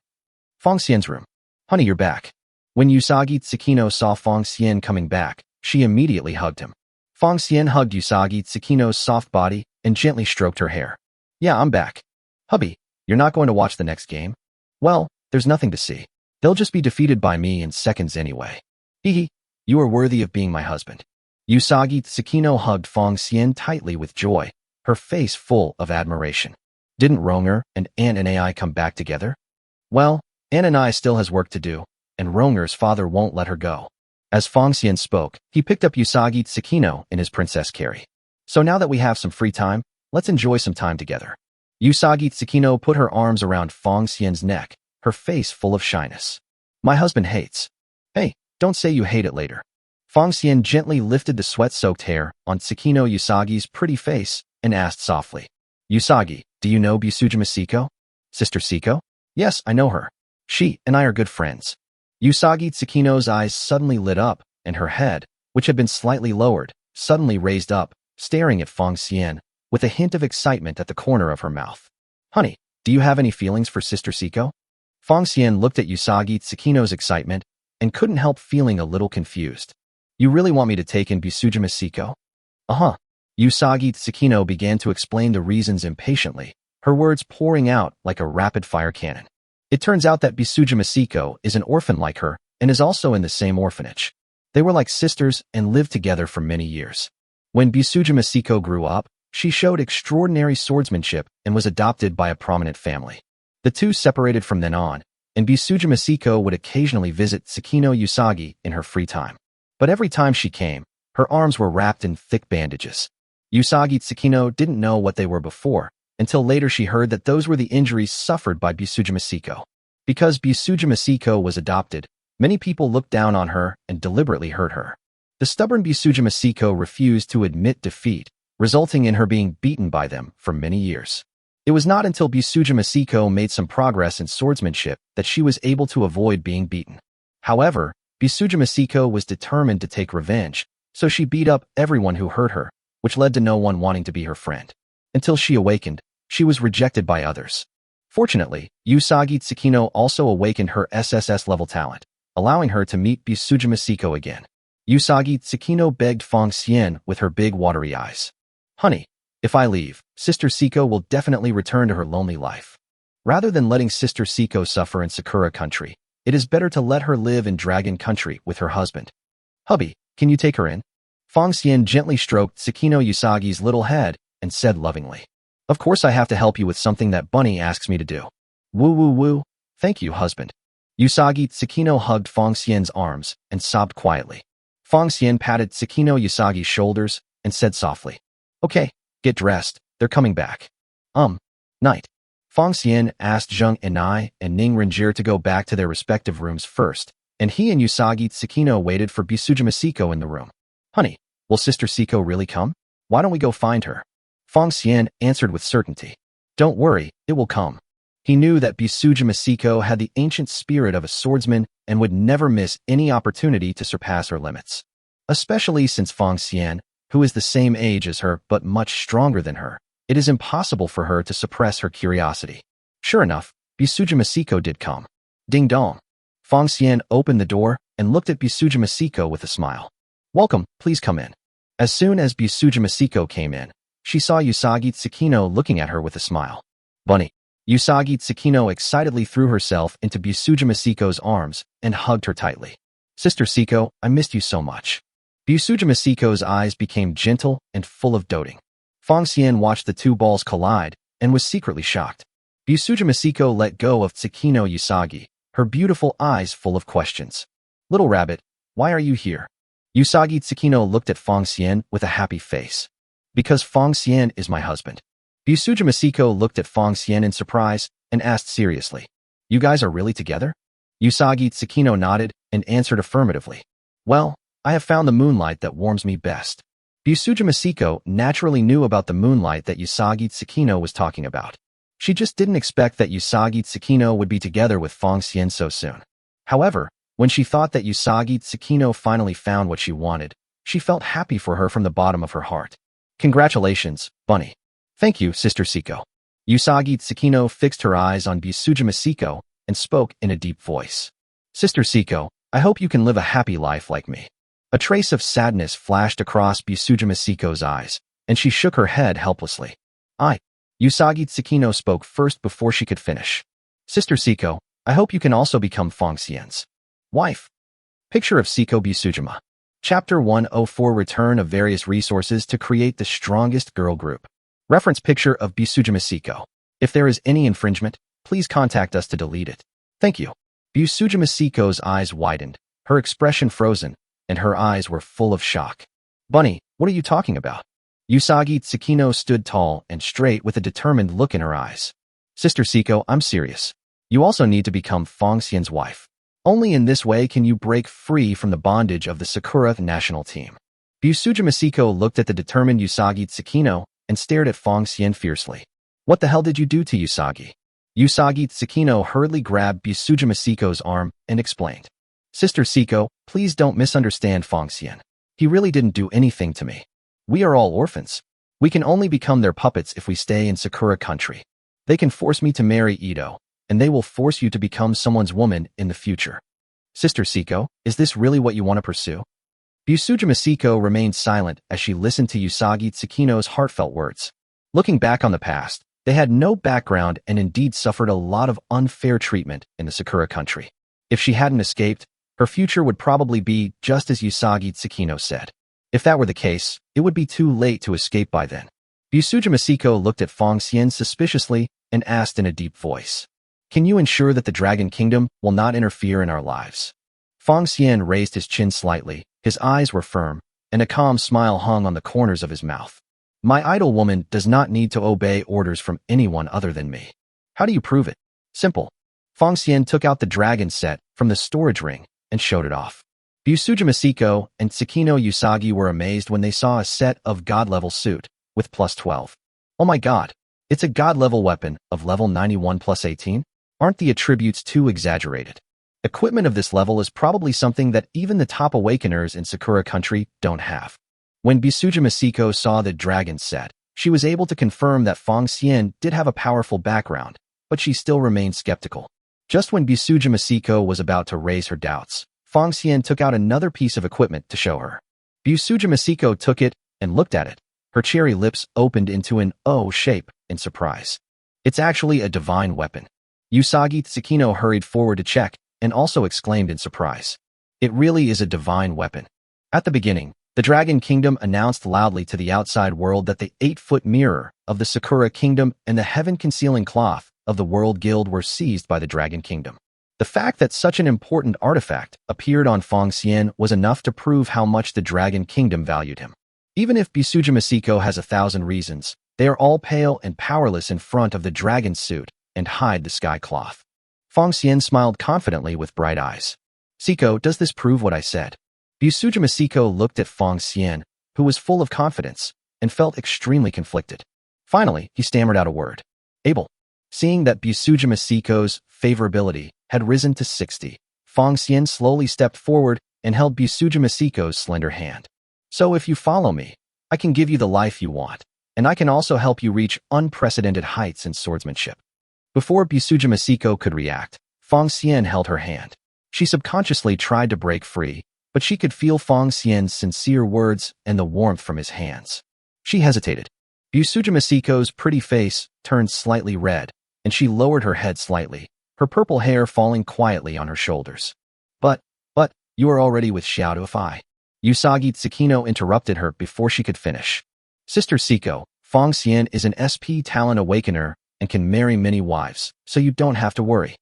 Fong Xian's room. Honey, you're back. When Usagi Tsukino saw Fong Xian coming back, she immediately hugged him. Fong Xian hugged Usagi Tsukino's soft body and gently stroked her hair. Yeah, I'm back. Hubby, you're not going to watch the next game? Well, there's nothing to see. They'll just be defeated by me in seconds anyway. Hee, you are worthy of being my husband. Usagi Tsukino hugged Fong Xian tightly with joy, her face full of admiration. Didn't Ronger and Ann and AI come back together? Well, Ann and I still has work to do, and Ronger's father won't let her go. As Fong Xian spoke, he picked up Usagi Tsukino in his princess carry. So now that we have some free time, let's enjoy some time together. Usagi Tsukino put her arms around Fong Xian's neck, her face full of shyness. My husband hates. Hey, don't say you hate it later. Fong Xian gently lifted the sweat-soaked hair on Tsukino Usagi's pretty face and asked softly, Usagi, do you know Busujima Siko? Sister Siko? Yes, I know her. She and I are good friends. Usagi Tsukino's eyes suddenly lit up, and her head, which had been slightly lowered, suddenly raised up, staring at Fong Xian, with a hint of excitement at the corner of her mouth. Honey, do you have any feelings for Sister Siko? Fong Xian looked at Usagi Tsukino's excitement and couldn't help feeling a little confused. You really want me to take in Busujima Siko? Uh-huh. Usagi Tsukino began to explain the reasons impatiently, her words pouring out like a rapid-fire cannon. It turns out that Busujima Siko is an orphan like her and is also in the same orphanage. They were like sisters and lived together for many years. When Busujima Siko grew up, she showed extraordinary swordsmanship and was adopted by a prominent family. The two separated from then on, and Busujima Siko would occasionally visit Tsukino Usagi in her free time. But every time she came, her arms were wrapped in thick bandages. Usagi Tsukino didn't know what they were before, until later she heard that those were the injuries suffered by Busujima Siko. Because Busujima Siko was adopted, many people looked down on her and deliberately hurt her. The stubborn Busujima Siko refused to admit defeat, resulting in her being beaten by them for many years. It was not until Busujima Siko made some progress in swordsmanship that she was able to avoid being beaten. However, Busujima Siko was determined to take revenge, so she beat up everyone who hurt her, which led to no one wanting to be her friend. Until she awakened, she was rejected by others. Fortunately, Usagi Tsukino also awakened her SSS-level talent, allowing her to meet Busujima Siko again. Usagi Tsukino begged Fong Xian with her big watery eyes. Honey, if I leave, Sister Siko will definitely return to her lonely life. Rather than letting Sister Siko suffer in Sakura Country, it is better to let her live in Dragon Country with her husband. Hubby, can you take her in? Fong Xian gently stroked Tsukino Usagi's little head and said lovingly. Of course I have to help you with something that Bunny asks me to do. Woo woo woo, thank you, husband. Usagi Tsukino hugged Fong Xian's arms and sobbed quietly. Fong Xian patted Tsukino Usagi's shoulders and said softly, Okay, get dressed, they're coming back. Night. Fong Xian asked Zheng Enai and Ning Renjir to go back to their respective rooms first, and he and Usagi Tsukino waited for Busujima Siko in the room. Honey, will Sister Siko really come? Why don't we go find her? Fong Xian answered with certainty. Don't worry, it will come. He knew that Busujima Siko had the ancient spirit of a swordsman and would never miss any opportunity to surpass her limits. Especially since Fong Xian, who is the same age as her but much stronger than her, it is impossible for her to suppress her curiosity. Sure enough, Busujima Siko did come. Ding dong. Fong Xian opened the door and looked at Busujima Siko with a smile. Welcome, please come in. As soon as Busujima Siko came in, she saw Usagi Tsukino looking at her with a smile. Bunny. Usagi Tsukino excitedly threw herself into Busujima Siko's arms and hugged her tightly. Sister Siko, I missed you so much. Busujima Siko's eyes became gentle and full of doting. Fong Xian watched the two balls collide and was secretly shocked. Busujima Siko let go of Tsukino Usagi, her beautiful eyes full of questions. Little rabbit, why are you here? Usagi Tsukino looked at Fong Xian with a happy face. Because Fong Xian is my husband. Busujima Siko looked at Fong Xian in surprise and asked seriously, You guys are really together? Usagi Tsukino nodded and answered affirmatively. Well, I have found the moonlight that warms me best. Busujima Siko naturally knew about the moonlight that Usagi Tsukino was talking about. She just didn't expect that Usagi Tsukino would be together with Fong Xian so soon. However, when she thought that Usagi Tsukino finally found what she wanted, she felt happy for her from the bottom of her heart. Congratulations, Bunny. Thank you, Sister Siko. Usagi Tsukino fixed her eyes on Busujima Siko and spoke in a deep voice. Sister Siko, I hope you can live a happy life like me. A trace of sadness flashed across Busujima Siko's eyes, and she shook her head helplessly. Usagi Tsukino spoke first before she could finish. Sister Siko, I hope you can also become Fong Xian's wife. Picture of Siko Busujima. Chapter 104 Return of various resources to create the strongest girl group. Reference picture of Busujima Siko. If there is any infringement, please contact us to delete it. Thank you. Busujima Siko's eyes widened, her expression frozen, and her eyes were full of shock. Bunny, what are you talking about? Usagi Tsukino stood tall and straight with a determined look in her eyes. Sister Siko, I'm serious. You also need to become Fong Xian's wife. Only in this way can you break free from the bondage of the Sakura national team. Busujima Siko looked at the determined Usagi Tsukino and stared at Fong Xian fiercely. What the hell did you do to Usagi? Usagi Tsukino hurriedly grabbed Busujima Siko's arm and explained. Sister Siko, please don't misunderstand Fong Xian. He really didn't do anything to me. We are all orphans. We can only become their puppets if we stay in Sakura country. They can force me to marry Ito, and they will force you to become someone's woman in the future. Sister Siko, is this really what you want to pursue? Busujima Siko remained silent as she listened to Usagi Tsukino's heartfelt words. Looking back on the past, they had no background and indeed suffered a lot of unfair treatment in the Sakura country. If she hadn't escaped, her future would probably be just as Usagi Tsukino said. If that were the case, it would be too late to escape by then. Busujima Siko looked at Fong Xian suspiciously and asked in a deep voice. Can you ensure that the Dragon Kingdom will not interfere in our lives? Fong Xian raised his chin slightly, his eyes were firm, and a calm smile hung on the corners of his mouth. My idol woman does not need to obey orders from anyone other than me. How do you prove it? Simple. Fong Xian took out the dragon set from the storage ring and showed it off. Busujima Siko and Tsukino Usagi were amazed when they saw a set of god-level suit with plus 12. Oh my god, it's a god-level weapon of level 91 plus 18? Aren't the attributes too exaggerated? Equipment of this level is probably something that even the top awakeners in Sakura country don't have. When Busujima Siko saw the dragon set, she was able to confirm that Fong Xian did have a powerful background, but she still remained skeptical. Just when Busujima Siko was about to raise her doubts, Fong Xian took out another piece of equipment to show her. Busujima Siko took it and looked at it. Her cherry lips opened into an O shape in surprise. It's actually a divine weapon. Usagi Tsukino hurried forward to check and also exclaimed in surprise. It really is a divine weapon. At the beginning, the Dragon Kingdom announced loudly to the outside world that the 8-foot mirror of the Sakura Kingdom and the heaven-concealing cloth of the World Guild were seized by the Dragon Kingdom. The fact that such an important artifact appeared on Fong Xian was enough to prove how much the Dragon Kingdom valued him. Even if Busujima Siko has 1,000 reasons, they are all pale and powerless in front of the dragon suit and hide the sky cloth. Fong Xian smiled confidently with bright eyes. Siko, does this prove what I said? Busujima Siko looked at Fong Xian, who was full of confidence, and felt extremely conflicted. Finally, he stammered out a word. Able. Seeing that Busujima Siko's favorability had risen to 60, Fong Xian slowly stepped forward and held Busujima Siko's slender hand. So if you follow me, I can give you the life you want, and I can also help you reach unprecedented heights in swordsmanship. Before Busujima Siko could react, Fong Xian held her hand. She subconsciously tried to break free, but she could feel Fong Xian's sincere words and the warmth from his hands. She hesitated. Busujima Siko's pretty face turned slightly red, and she lowered her head slightly, her purple hair falling quietly on her shoulders. But, you are already with Xiao Duofai. Usagi Tsukino interrupted her before she could finish. Sister Siko, Fong Xian is an SP talent awakener and can marry many wives, so you don't have to worry.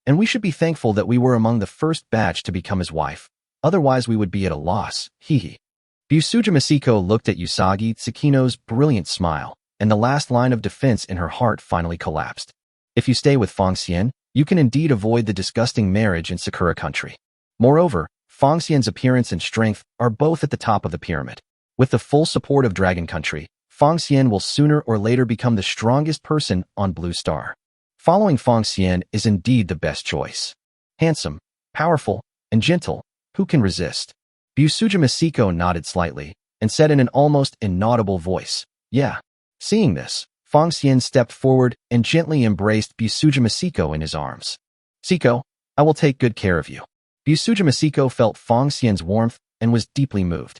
And we should be thankful that we were among the first batch to become his wife. Otherwise we would be at a loss, hee. Busujima Siko looked at Usagi Tsukino's brilliant smile, and the last line of defense in her heart finally collapsed. If you stay with Fong Xian, you can indeed avoid the disgusting marriage in Sakura country. Moreover, Fong Xian's appearance and strength are both at the top of the pyramid. With the full support of Dragon Country, Fong Xian will sooner or later become the strongest person on Blue Star. Following Fong Xian is indeed the best choice. Handsome, powerful, and gentle, who can resist? Busujima Siko nodded slightly and said in an almost inaudible voice, yeah. Seeing this, Fong Xian stepped forward and gently embraced Busujima Siko in his arms. Siko, I will take good care of you. Busujima Siko felt Fong Xian's warmth and was deeply moved.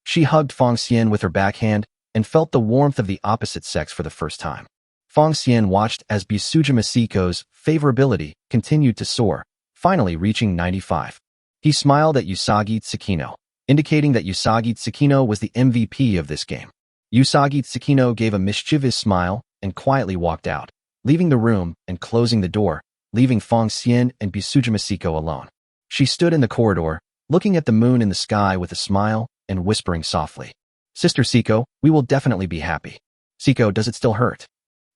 She hugged Fong Xian with her backhand and felt the warmth of the opposite sex for the first time. Fong Xian watched as Busujima Siko's favorability continued to soar, finally reaching 95. He smiled at Usagi Tsukino, indicating that Usagi Tsukino was the MVP of this game. Usagi Tsukino gave a mischievous smile and quietly walked out, leaving the room and closing the door, leaving Fong Xian and Busujima Siko alone. She stood in the corridor, looking at the moon in the sky with a smile and whispering softly. Sister Siko, we will definitely be happy. Siko, does it still hurt?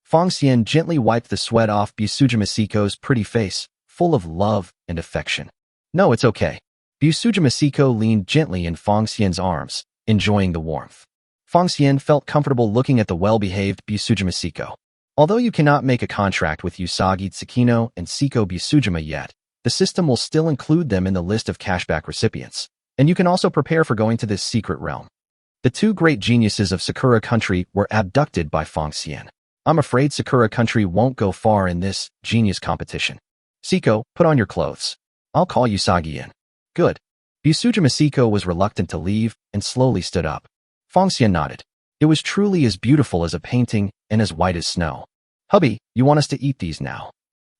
Fong Xian gently wiped the sweat off Busujima Siko's pretty face, full of love and affection. No, it's okay. Busujima Siko leaned gently in Fong Xian's arms, enjoying the warmth. Fong Xian felt comfortable looking at the well-behaved Busujima Siko. Although you cannot make a contract with Usagi Tsukino and Siko Busujima yet, the system will still include them in the list of cashback recipients, and you can also prepare for going to this secret realm. The two great geniuses of Sakura Country were abducted by Fong Xian. I'm afraid Sakura Country won't go far in this genius competition. Siko, put on your clothes. I'll call Usagi in. Good. Busujima Siko was reluctant to leave and slowly stood up. Fong Xian nodded. It was truly as beautiful as a painting and as white as snow. Hubby, you want us to eat these now?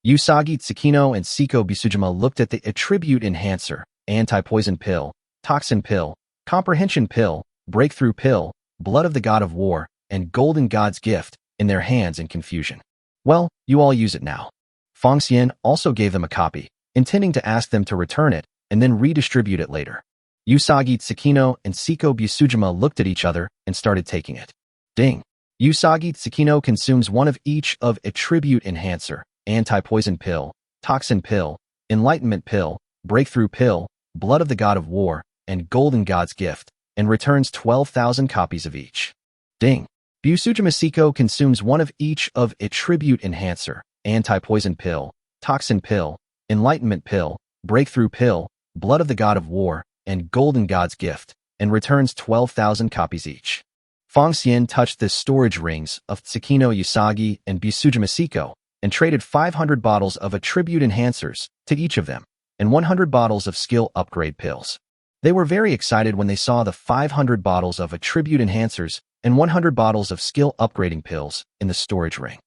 Usagi Tsukino and Siko Busujima looked at the attribute enhancer, anti-poison pill, toxin pill, comprehension pill, breakthrough pill, blood of the god of war, and golden god's gift in their hands in confusion. Well, you all use it now. Fong Xian also gave them a copy, intending to ask them to return it and then redistribute it later. Usagi Tsukino and Siko Busujima looked at each other and started taking it. Ding! Usagi Tsukino consumes one of each of attribute enhancer, anti-poison pill, toxin pill, enlightenment pill, breakthrough pill, blood of the god of war, and golden god's gift, and returns 12,000 copies of each. Ding! Busujima Siko consumes one of each of attribute enhancer, anti-poison pill, toxin pill, enlightenment pill, breakthrough pill, blood of the god of war, and golden god's gift, and returns 12,000 copies each. Fong Xian touched the storage rings of Tsukino Usagi and Busujima Siko and traded 500 bottles of attribute enhancers to each of them and 100 bottles of skill upgrade pills. They were very excited when they saw the 500 bottles of attribute enhancers and 100 bottles of skill upgrading pills in the storage ring.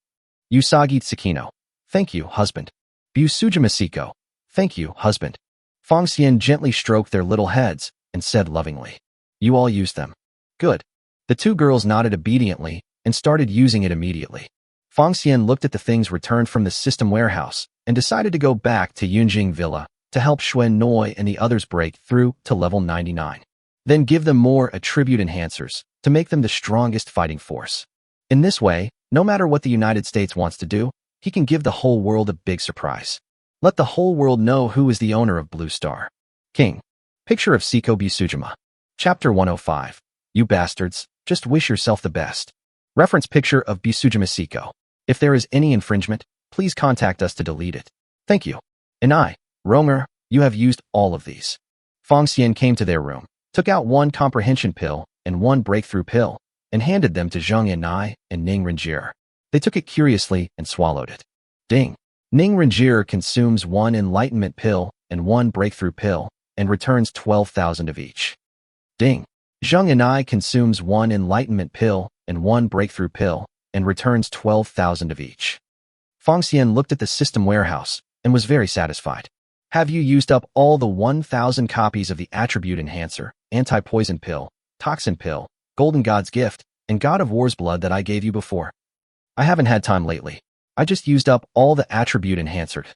Usagi Tsukino. Thank you, husband. Busujima Siko. Thank you, husband. Fong Xian gently stroked their little heads and said lovingly, You all used them. Good. The two girls nodded obediently and started using it immediately. Fong Xian looked at the things returned from the system warehouse and decided to go back to Yunjing Villa to help Xuen Noi and the others break through to level 99. Then give them more attribute enhancers to make them the strongest fighting force. In this way, no matter what the United States wants to do, he can give the whole world a big surprise. Let the whole world know who is the owner of Blue Star. King. Picture of Siko Busujima. Chapter 105. You bastards, just wish yourself the best. Reference picture of Busujima Siko. If there is any infringement, please contact us to delete it. Thank you. And Romer, you have used all of these. Fong Xian came to their room, took out one comprehension pill and one breakthrough pill, and handed them to Zheng Yanai and Ning Renjie. They took it curiously and swallowed it. Ding! Ning Renjie consumes one enlightenment pill and one breakthrough pill, and returns 12,000 of each. Ding! Zheng Yanai consumes one enlightenment pill and one breakthrough pill, and returns 12,000 of each. Fong Xian looked at the system warehouse and was very satisfied. Have you used up all the 1,000 copies of the attribute enhancer, anti-poison pill, toxin pill, golden god's gift, and god of war's blood that I gave you before? I haven't had time lately. I just used up all the attribute enhancered.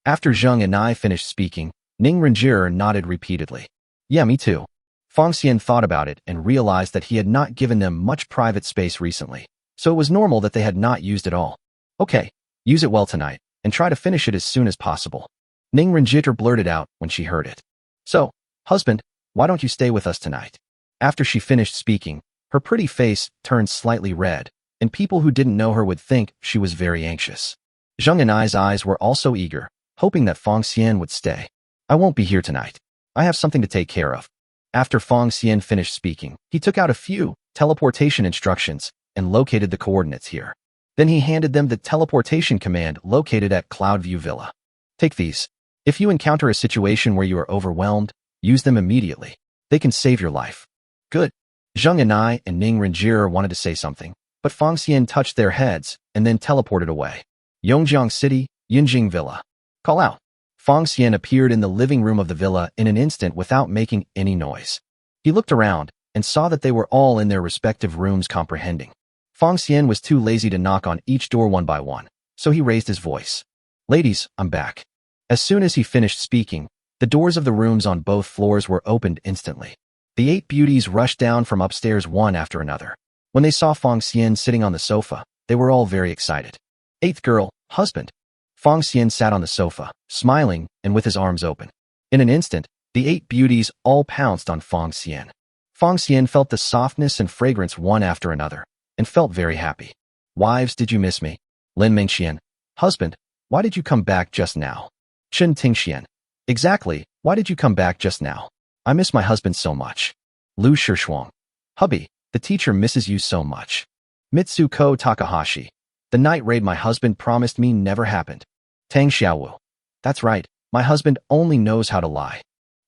After Zheng and I finished speaking, Ning Renjie nodded repeatedly. Yeah, me too. Fong Xian thought about it and realized that he had not given them much private space recently, so it was normal that they had not used it all. Okay, use it well tonight, and try to finish it as soon as possible. Ning Renjie blurted out when she heard it. So, husband, why don't you stay with us tonight? After she finished speaking, her pretty face turned slightly red, and people who didn't know her would think she was very anxious. Zheng and I's eyes were also eager, hoping that Fong Xian would stay. I won't be here tonight. I have something to take care of. After Fong Xian finished speaking, he took out a few teleportation instructions and located the coordinates here. Then he handed them the teleportation command located at Cloudview Villa. Take these. If you encounter a situation where you are overwhelmed, use them immediately. They can save your life. Good. Zheng and I and Ning Renjie wanted to say something, but Fong Xian touched their heads and then teleported away. Yongjiang City, Yunjing Villa. Call out. Fong Xian appeared in the living room of the villa in an instant without making any noise. He looked around and saw that they were all in their respective rooms comprehending. Fong Xian was too lazy to knock on each door one by one, so he raised his voice. Ladies, I'm back. As soon as he finished speaking, the doors of the rooms on both floors were opened instantly. The 8 beauties rushed down from upstairs one after another. When they saw Fong Xian sitting on the sofa, they were all very excited. 8th girl, husband. Fong Xian sat on the sofa, smiling and with his arms open. In an instant, the 8 beauties all pounced on Fong Xian. Fong Xian felt the softness and fragrance one after another, and felt very happy. Wives, did you miss me? Lin Mingxian. Husband, why did you come back just now? Chen Tingxian. Exactly, why did you come back just now? I miss my husband so much. Lu Shishuang. Hubby, the teacher misses you so much. Mitsuko Takahashi. The night raid my husband promised me never happened. Tang Xiaowu. That's right, my husband only knows how to lie.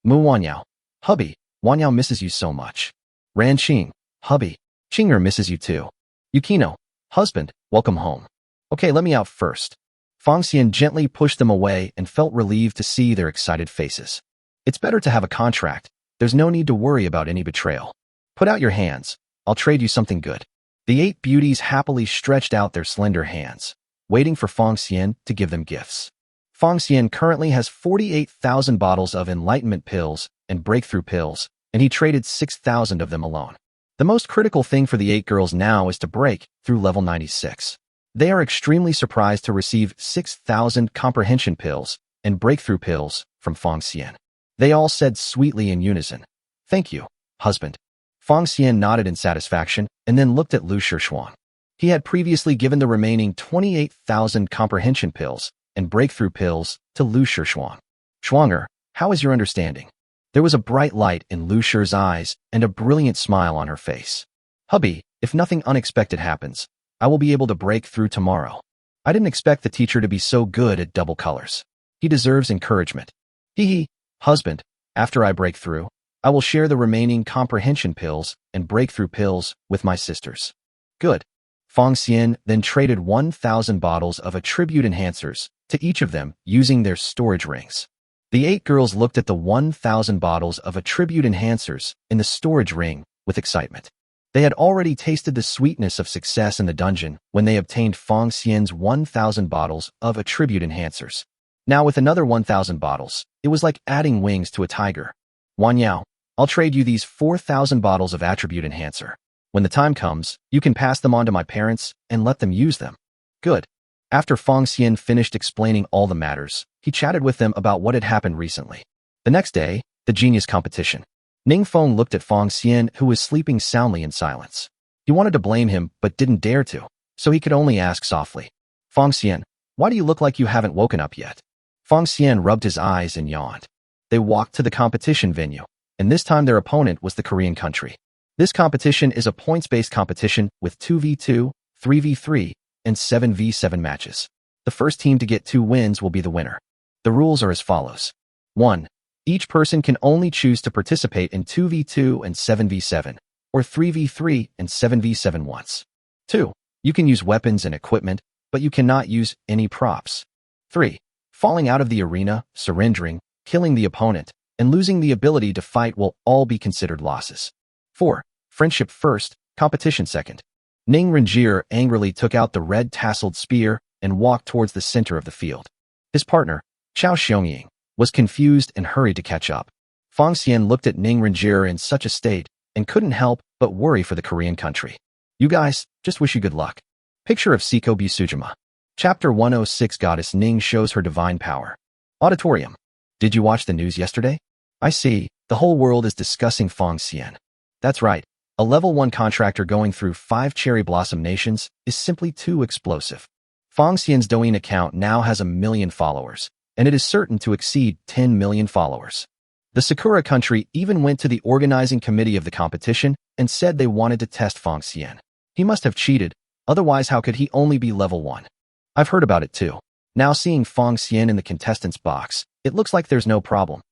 Mu Wanyao. Hubby, Wanyao misses you so much. Ran Qing. Hubby, Qinger misses you too. Yukino. Husband, welcome home. Okay, let me out first. Fong Xian gently pushed them away and felt relieved to see their excited faces. It's better to have a contract. There's no need to worry about any betrayal. Put out your hands. I'll trade you something good. The 8 beauties happily stretched out their slender hands, waiting for Fong Xian to give them gifts. Fong Xian currently has 48,000 bottles of enlightenment pills and breakthrough pills, and he traded 6,000 of them alone. The most critical thing for the 8 girls now is to break through level 96. They are extremely surprised to receive 6,000 comprehension pills and breakthrough pills from Fong Xian. They all said sweetly in unison, "Thank you, husband." Fong Xian nodded in satisfaction and then looked at Lu Shishuang. He had previously given the remaining 28,000 comprehension pills and breakthrough pills to Lu Shishuang. Shuanger, how is your understanding? There was a bright light in Lu Shi's eyes and a brilliant smile on her face. Hubby, if nothing unexpected happens, I will be able to break through tomorrow. I didn't expect the teacher to be so good at double colors. He deserves encouragement. Hee, husband, after I break through, I will share the remaining comprehension pills and breakthrough pills with my sisters. Good. Fong Xian then traded 1,000 bottles of attribute enhancers to each of them using their storage rings. The 8 girls looked at the 1,000 bottles of attribute enhancers in the storage ring with excitement. They had already tasted the sweetness of success in the dungeon when they obtained Fong Xian's 1,000 bottles of attribute enhancers. Now with another 1,000 bottles, it was like adding wings to a tiger. Wanyao, I'll trade you these 4,000 bottles of attribute enhancer. When the time comes, you can pass them on to my parents and let them use them. Good. After Fong Xian finished explaining all the matters, he chatted with them about what had happened recently. The next day, the genius competition. Ningfeng looked at Fong Xian, who was sleeping soundly in silence. He wanted to blame him, but didn't dare to, so he could only ask softly. Fong Xian, why do you look like you haven't woken up yet? Fong Xian rubbed his eyes and yawned. They walked to the competition venue, and this time their opponent was the Korean country. This competition is a points-based competition with 2v2, 3v3, and 7v7 matches. The first team to get 2 wins will be the winner. The rules are as follows. 1. Each person can only choose to participate in 2v2 and 7v7, or 3v3 and 7v7 once. 2. You can use weapons and equipment, but you cannot use any props. 3. Falling out of the arena, surrendering, killing the opponent, and losing the ability to fight will all be considered losses. 4. Friendship first, competition second. Ning Renjir angrily took out the red tasseled spear and walked towards the center of the field. His partner, Chao Xiongying, was confused and hurried to catch up. Fong Xian looked at Ning Renjir in such a state and couldn't help but worry for the Korean country. You guys, just wish you good luck. Picture of Siko Busujima. Chapter 106 Goddess Ning shows her divine power. Auditorium. Did you watch the news yesterday? I see, the whole world is discussing Fong Xian. That's right, a level 1 contractor going through 5 cherry blossom nations is simply too explosive. Fong Xian's Douyin account now has 1 million followers, and it is certain to exceed 10 million followers. The Sakura country even went to the organizing committee of the competition and said they wanted to test Fong Xian. He must have cheated, otherwise how could he only be level 1? I've heard about it too. Now seeing Fong Xian in the contestants box, it looks like there's no problem.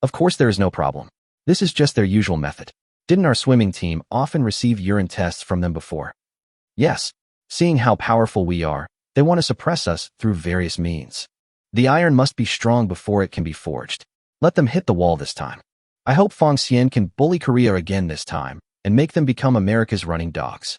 Of course there is no problem. This is just their usual method. Didn't our swimming team often receive urine tests from them before? Yes. Seeing how powerful we are, they want to suppress us through various means. The iron must be strong before it can be forged. Let them hit the wall this time. I hope Fong Xian can bully Korea again this time and make them become America's running dogs.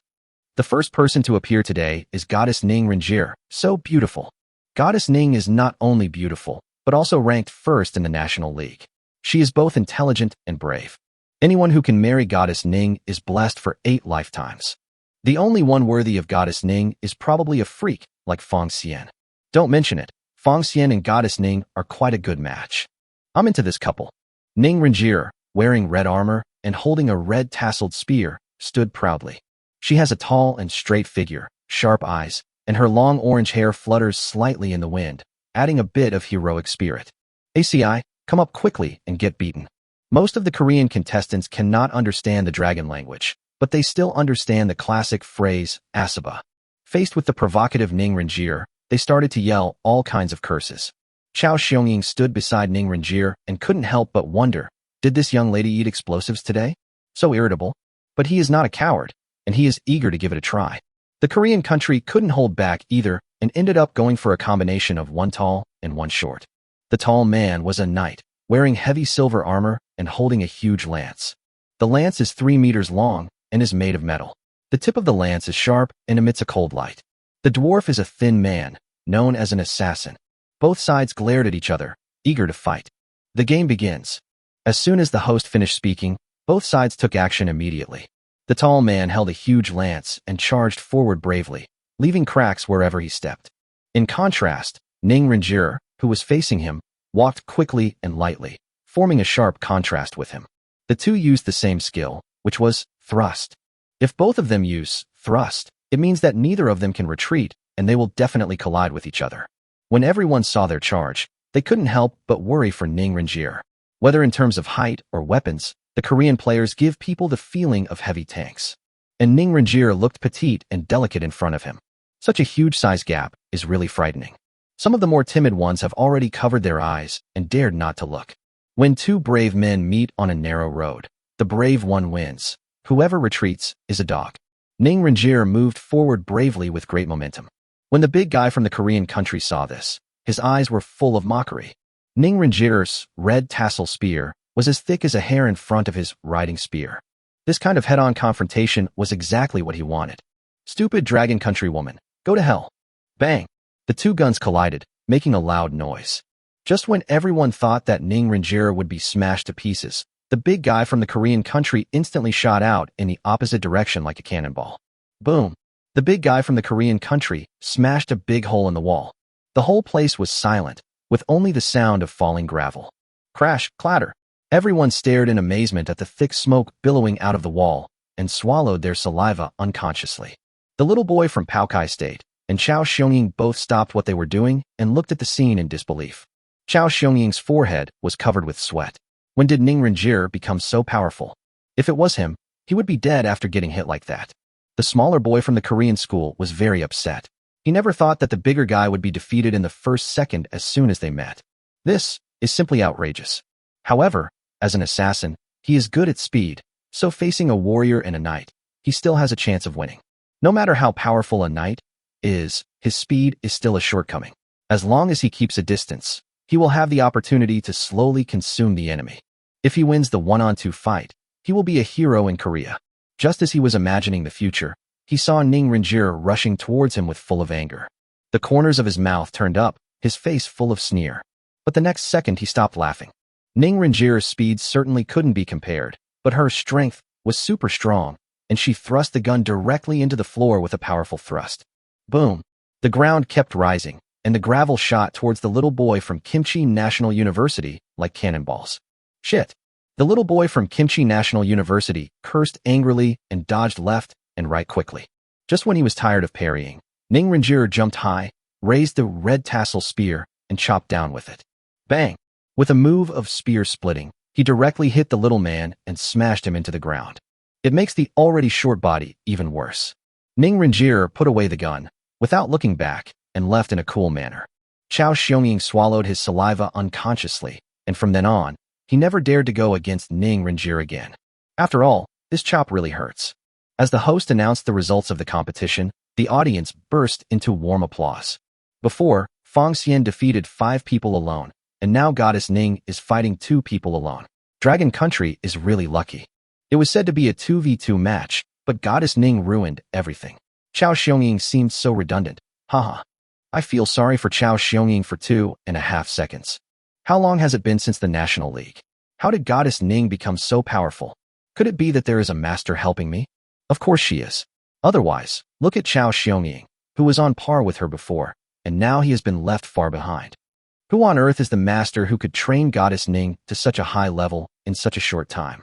The first person to appear today is Goddess Ning Renjir, so beautiful. Goddess Ning is not only beautiful, but also ranked first in the National League. She is both intelligent and brave. Anyone who can marry Goddess Ning is blessed for 8 lifetimes. The only one worthy of Goddess Ning is probably a freak like Fong Xian. Don't mention it, Fong Xian and Goddess Ning are quite a good match. I'm into this couple. Ning Renjie, wearing red armor and holding a red tasseled spear, stood proudly. She has a tall and straight figure, sharp eyes, and her long orange hair flutters slightly in the wind, adding a bit of heroic spirit. ACI, come up quickly and get beaten. Most of the Korean contestants cannot understand the dragon language, but they still understand the classic phrase, asaba. Faced with the provocative Ning Renjie, they started to yell all kinds of curses. Chao Xiongying stood beside Ning Renjie and couldn't help but wonder, did this young lady eat explosives today? So irritable. But he is not a coward, and he is eager to give it a try. The Korean country couldn't hold back either and ended up going for a combination of one tall and one short. The tall man was a knight, wearing heavy silver armor and holding a huge lance. The lance is 3 meters long and is made of metal. The tip of the lance is sharp and emits a cold light. The dwarf is a thin man, known as an assassin. Both sides glared at each other, eager to fight. The game begins. As soon as the host finished speaking, both sides took action immediately. The tall man held a huge lance and charged forward bravely, leaving cracks wherever he stepped. In contrast, Ning Renjie, who was facing him, walked quickly and lightly, forming a sharp contrast with him. The two used the same skill, which was thrust. If both of them use thrust, it means that neither of them can retreat, and they will definitely collide with each other. When everyone saw their charge, they couldn't help but worry for Ning Renjie. Whether in terms of height or weapons, the Korean players give people the feeling of heavy tanks. And Ning Renjie looked petite and delicate in front of him. Such a huge size gap is really frightening. Some of the more timid ones have already covered their eyes and dared not to look. When two brave men meet on a narrow road, the brave one wins. Whoever retreats is a dog. Ning Renjie moved forward bravely with great momentum. When the big guy from the Korean country saw this, his eyes were full of mockery. Ning Renjie's red tassel spear was as thick as a hair in front of his riding spear. This kind of head-on confrontation was exactly what he wanted. Stupid dragon country woman, go to hell. Bang! The two guns collided, making a loud noise. Just when everyone thought that Ning Renjie would be smashed to pieces, the big guy from the Korean country instantly shot out in the opposite direction like a cannonball. Boom! The big guy from the Korean country smashed a big hole in the wall. The whole place was silent, with only the sound of falling gravel. Crash, clatter. Everyone stared in amazement at the thick smoke billowing out of the wall and swallowed their saliva unconsciously. The little boy from Paokai State and Chao Xiongying both stopped what they were doing and looked at the scene in disbelief. Chao Xiongying's forehead was covered with sweat. When did Ning Renjie become so powerful? If it was him, he would be dead after getting hit like that. The smaller boy from the Korean school was very upset. He never thought that the bigger guy would be defeated in the first second as soon as they met. This is simply outrageous. However, as an assassin, he is good at speed, so facing a warrior and a knight, he still has a chance of winning. No matter how powerful a knight is, his speed is still a shortcoming. As long as he keeps a distance, he will have the opportunity to slowly consume the enemy. If he wins the one-on-two fight, he will be a hero in Korea. Just as he was imagining the future, he saw Ning Renjie rushing towards him with full of anger. The corners of his mouth turned up, his face full of sneer. But the next second he stopped laughing. Ning Renjie's speed certainly couldn't be compared, but her strength was super strong, and she thrust the gun directly into the floor with a powerful thrust. Boom! The ground kept rising, and the gravel shot towards the little boy from Kimchi National University like cannonballs. Shit! The little boy from Kimchi National University cursed angrily and dodged left and right quickly. Just when he was tired of parrying, Ning Renjie jumped high, raised the red tassel spear, and chopped down with it. Bang! With a move of spear splitting, he directly hit the little man and smashed him into the ground. It makes the already short body even worse. Ning Renjie put away the gun, without looking back, and left in a cool manner. Chao Xiongying swallowed his saliva unconsciously, and from then on, he never dared to go against Ning Renjie again. After all, this chop really hurts. As the host announced the results of the competition, the audience burst into warm applause. Before, Fong Xian defeated 5 people alone, and now Goddess Ning is fighting 2 people alone. Dragon Country is really lucky. It was said to be a 2v2 match, but Goddess Ning ruined everything. Chao Xiongying seemed so redundant. Haha. I feel sorry for Chao Xiongying for 2.5 seconds. How long has it been since the National League? How did Goddess Ning become so powerful? Could it be that there is a master helping me? Of course she is. Otherwise, look at Chao Xiongying, who was on par with her before, and now he has been left far behind. Who on earth is the master who could train Goddess Ning to such a high level in such a short time?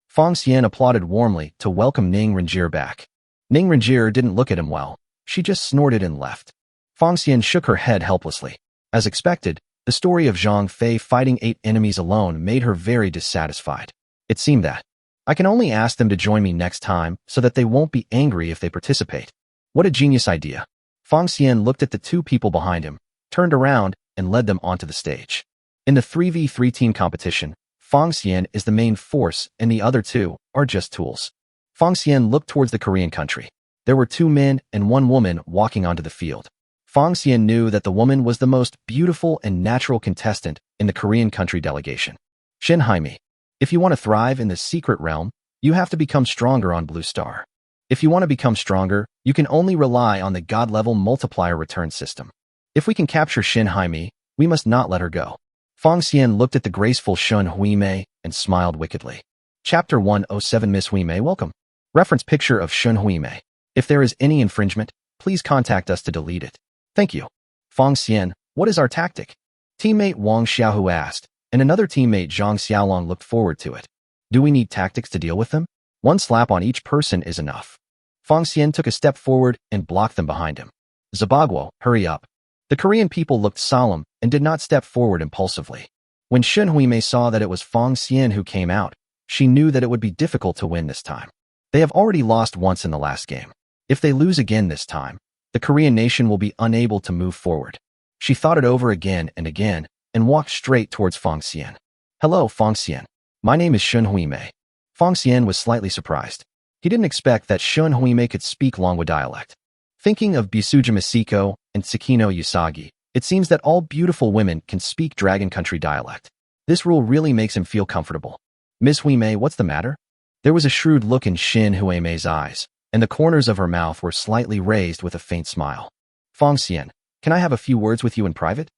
Fong Xian applauded warmly to welcome Ning Renjie back. Ning Renjie didn't look at him well. She just snorted and left. Fong Xian shook her head helplessly. As expected, the story of Zhang Fei fighting 8 enemies alone made her very dissatisfied. It seemed that I can only ask them to join me next time so that they won't be angry if they participate. What a genius idea. Fong Xian looked at the 2 people behind him, turned around, and led them onto the stage. In the 3v3 team competition, Fong Xian is the main force and the other 2 are just tools. Fong Xian looked towards the Korean country. There were 2 men and 1 woman walking onto the field. Fong Xian knew that the woman was the most beautiful and natural contestant in the Korean country delegation. Shin Haimi. If you want to thrive in the secret realm, you have to become stronger on Blue Star. If you want to become stronger, you can only rely on the God-level multiplier return system. If we can capture Shin Haimi, we must not let her go. Fong Xian looked at the graceful Shun Huimei and smiled wickedly. Chapter 107 Miss Huimei, welcome. Reference picture of Shun Huimei. If there is any infringement, please contact us to delete it. Thank you. Fong Xian, what is our tactic? Teammate Wang Xiaohu asked, and another teammate Zhang Xiaolong looked forward to it. Do we need tactics to deal with them? 1 slap on each person is enough. Fong Xian took a step forward and blocked them behind him. Zabagwo, hurry up. The Korean people looked solemn and did not step forward impulsively. When Shun Huimei saw that it was Fong Xian who came out, she knew that it would be difficult to win this time. They have already lost once in the last game. If they lose again this time, the Korean nation will be unable to move forward. She thought it over again and walked straight towards Fong Xian. Hello, Fong Xian. My name is Shun Huimei. Fong Xian was slightly surprised. He didn't expect that Shun Huimei could speak Longwa dialect. Thinking of Bisuja Masiko and Tsukino Usagi, it seems that all beautiful women can speak Dragon Country dialect. This rule really makes him feel comfortable. Miss Huimei, what's the matter? There was a shrewd look in Shin Huimei's eyes, and the corners of her mouth were slightly raised with a faint smile. Fong Xian, can I have a few words with you in private?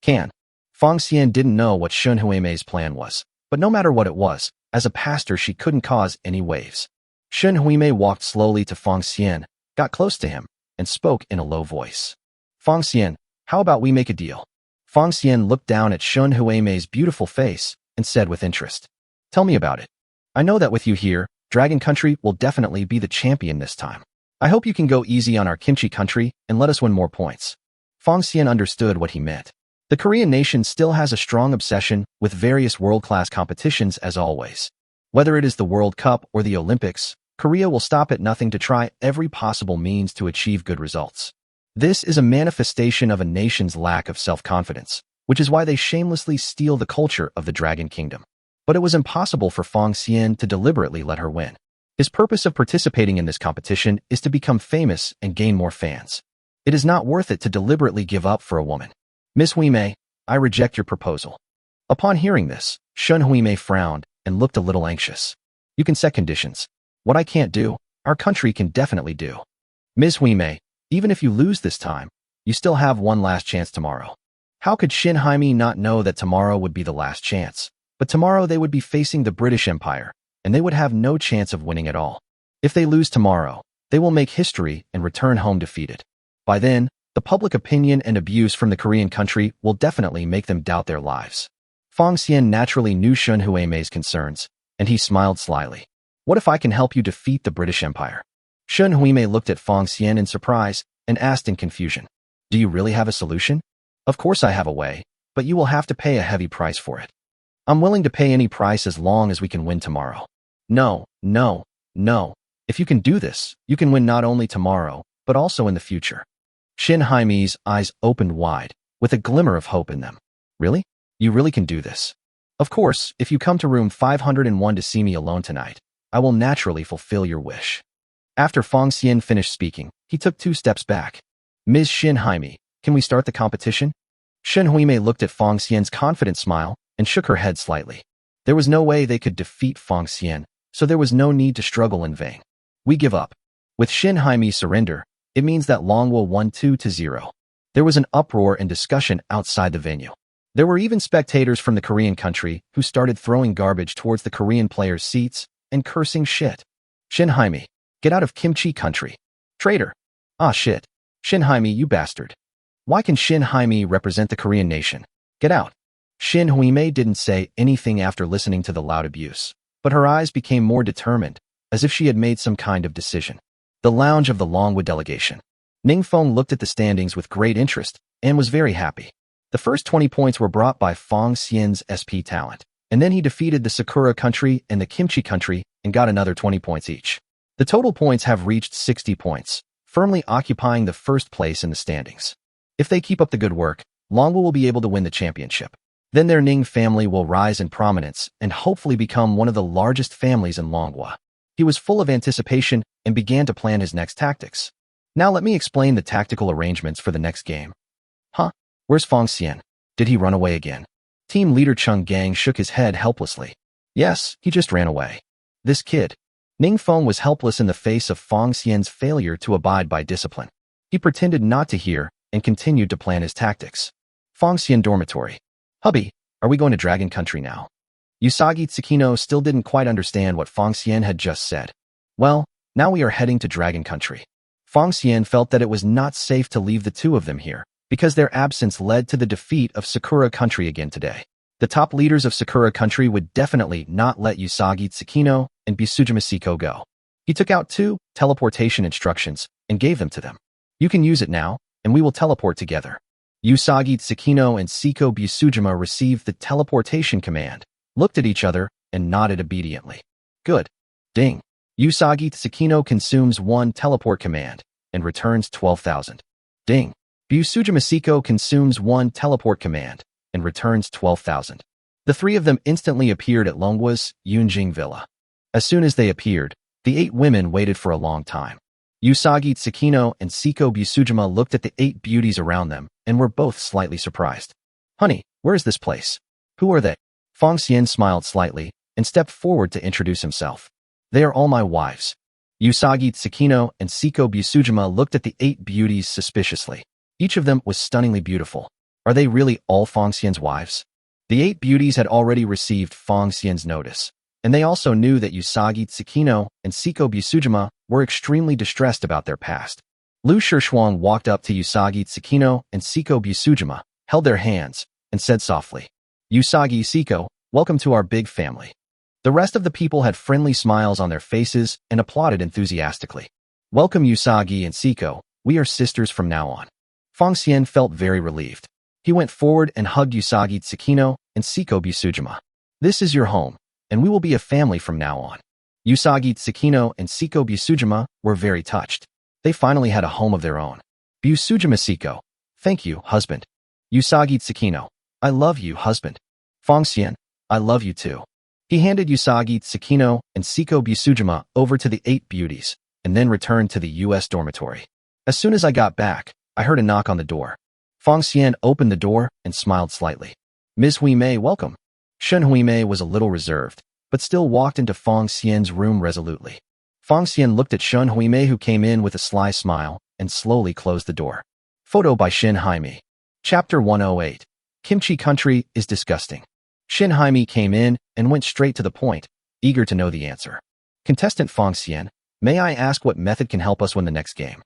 Can. Fong Xian didn't know what Shun Huimei's plan was, but no matter what it was, as a pastor she couldn't cause any waves. Shun Huimei walked slowly to Fong Xian, got close to him, and spoke in a low voice. Fong Xian, how about we make a deal? Fong Xian looked down at Shun Huimei's beautiful face and said with interest, tell me about it. I know that with you here, Dragon Country will definitely be the champion this time. I hope you can go easy on our Kimchi Country and let us win more points. Fong Xian understood what he meant. The Korean nation still has a strong obsession with various world-class competitions as always. Whether it is the World Cup or the Olympics, Korea will stop at nothing to try every possible means to achieve good results. This is a manifestation of a nation's lack of self-confidence, which is why they shamelessly steal the culture of the Dragon Kingdom. But it was impossible for Fong Xian to deliberately let her win. His purpose of participating in this competition is to become famous and gain more fans. It is not worth it to deliberately give up for a woman. Miss Huimei, I reject your proposal. Upon hearing this, Shun Huimei frowned and looked a little anxious. You can set conditions. What I can't do, our country can definitely do. Ms. Huimei, even if you lose this time, you still have one last chance tomorrow. How could Shin Haimi not know that tomorrow would be the last chance? But tomorrow they would be facing the British Empire, and they would have no chance of winning at all. If they lose tomorrow, they will make history and return home defeated. By then, the public opinion and abuse from the Korean country will definitely make them doubt their lives. Fong Xian naturally knew Shun Huimei's concerns, and he smiled slyly. What if I can help you defeat the British Empire? Shun Huimei looked at Fong Xian in surprise and asked in confusion. Do you really have a solution? Of course I have a way, but you will have to pay a heavy price for it. I'm willing to pay any price as long as we can win tomorrow. No. If you can do this, you can win not only tomorrow, but also in the future. Shin Haimi's eyes opened wide, with a glimmer of hope in them. Really? You really can do this? Of course, if you come to room 501 to see me alone tonight, I will naturally fulfill your wish. After Fong Xian finished speaking, he took 2 steps back. Ms. Shin Haimi, can we start the competition? Shin Huimei looked at Fong Xian's confident smile and shook her head slightly. There was no way they could defeat Fong Xian, so there was no need to struggle in vain. We give up. With Shin Haimi's surrender, it means that Longwa won 2-0. There was an uproar and discussion outside the venue. There were even spectators from the Korean country who started throwing garbage towards the Korean players' seats and cursing shit. Shinhaimi, get out of kimchi country. Traitor. Ah shit. Shinhaimi, you bastard. Why can Shinhaimi represent the Korean nation? Get out. Shin Huime didn't say anything after listening to the loud abuse, but her eyes became more determined, as if she had made some kind of decision. The lounge of the Longwood delegation. Ningfeng looked at the standings with great interest and was very happy. The first 20 points were brought by Fong Xian's SP talent, and then he defeated the Sakura country and the Kimchi country and got another 20 points each. The total points have reached 60 points, firmly occupying the first place in the standings. If they keep up the good work, Longwood will be able to win the championship. Then their Ning family will rise in prominence and hopefully become one of the largest families in Longwa. He was full of anticipation and began to plan his next tactics. Now let me explain the tactical arrangements for the next game. Huh? Where's Fong Xian? Did he run away again? Team leader Chung Gang shook his head helplessly. Yes, he just ran away. This kid. Ningfeng was helpless in the face of Fong Xian's failure to abide by discipline. He pretended not to hear and continued to plan his tactics. Fong Xian dormitory. Hubby, are we going to Dragon Country now? Usagi Tsukino still didn't quite understand what Fong Xian had just said. Well, now we are heading to Dragon Country. Fong Xian felt that it was not safe to leave the two of them here, because their absence led to the defeat of Sakura Country again today. The top leaders of Sakura Country would definitely not let Usagi Tsukino and Bisujima Siko go. He took out 2 teleportation instructions and gave them to them. You can use it now, and we will teleport together. Usagi Tsukino and Siko Bisujima received the teleportation command, looked at each other, and nodded obediently. Good. Ding. Usagi Tsukino consumes 1 teleport command and returns 12,000. Ding. Bisujima Siko consumes 1 teleport command and returns 12,000. The 3 of them instantly appeared at Longwa's Yunjing Villa. As soon as they appeared, the 8 women waited for a long time. Usagi Tsukino and Siko Bisujima looked at the 8 beauties around them and were both slightly surprised. Honey, where is this place? Who are they? Fong Xian smiled slightly and stepped forward to introduce himself. They are all my wives. Usagi Tsukino and Siko Bisujima looked at the 8 beauties suspiciously. Each of them was stunningly beautiful. Are they really all Fong Xian's wives? The 8 beauties had already received Fong Xian's notice, and they also knew that Usagi Tsukino and Siko Bisujima were extremely distressed about their past. Lu Shishuang walked up to Usagi Tsukino and Siko Bisujima, held their hands, and said softly, Usagi Siko, welcome to our big family. The rest of the people had friendly smiles on their faces and applauded enthusiastically. Welcome Usagi and Siko, we are sisters from now on. Fong Xian felt very relieved. He went forward and hugged Usagi Tsukino and Siko Bisujima. This is your home, and we will be a family from now on. Usagi Tsukino and Siko Bisujima were very touched. They finally had a home of their own. Bisujima Siko, thank you, husband. Usagi Tsukino, I love you, husband. Fong Xian, I love you too. He handed Usagi Tsukino and Siko Bisujima over to the 8 beauties, and then returned to the U.S. dormitory. As soon as I got back, I heard a knock on the door. Fong Xian opened the door and smiled slightly. Ms. Huimei, welcome. Shun Huimei was a little reserved, but still walked into Fong Xian's room resolutely. Fong Xian looked at Shun Huimei, who came in with a sly smile and slowly closed the door. Photo by Shin Haimi. Chapter 108. Kimchi Country is disgusting. Shin Haimi came in and went straight to the point, eager to know the answer. Contestant Fong Xian, may I ask what method can help us win the next game?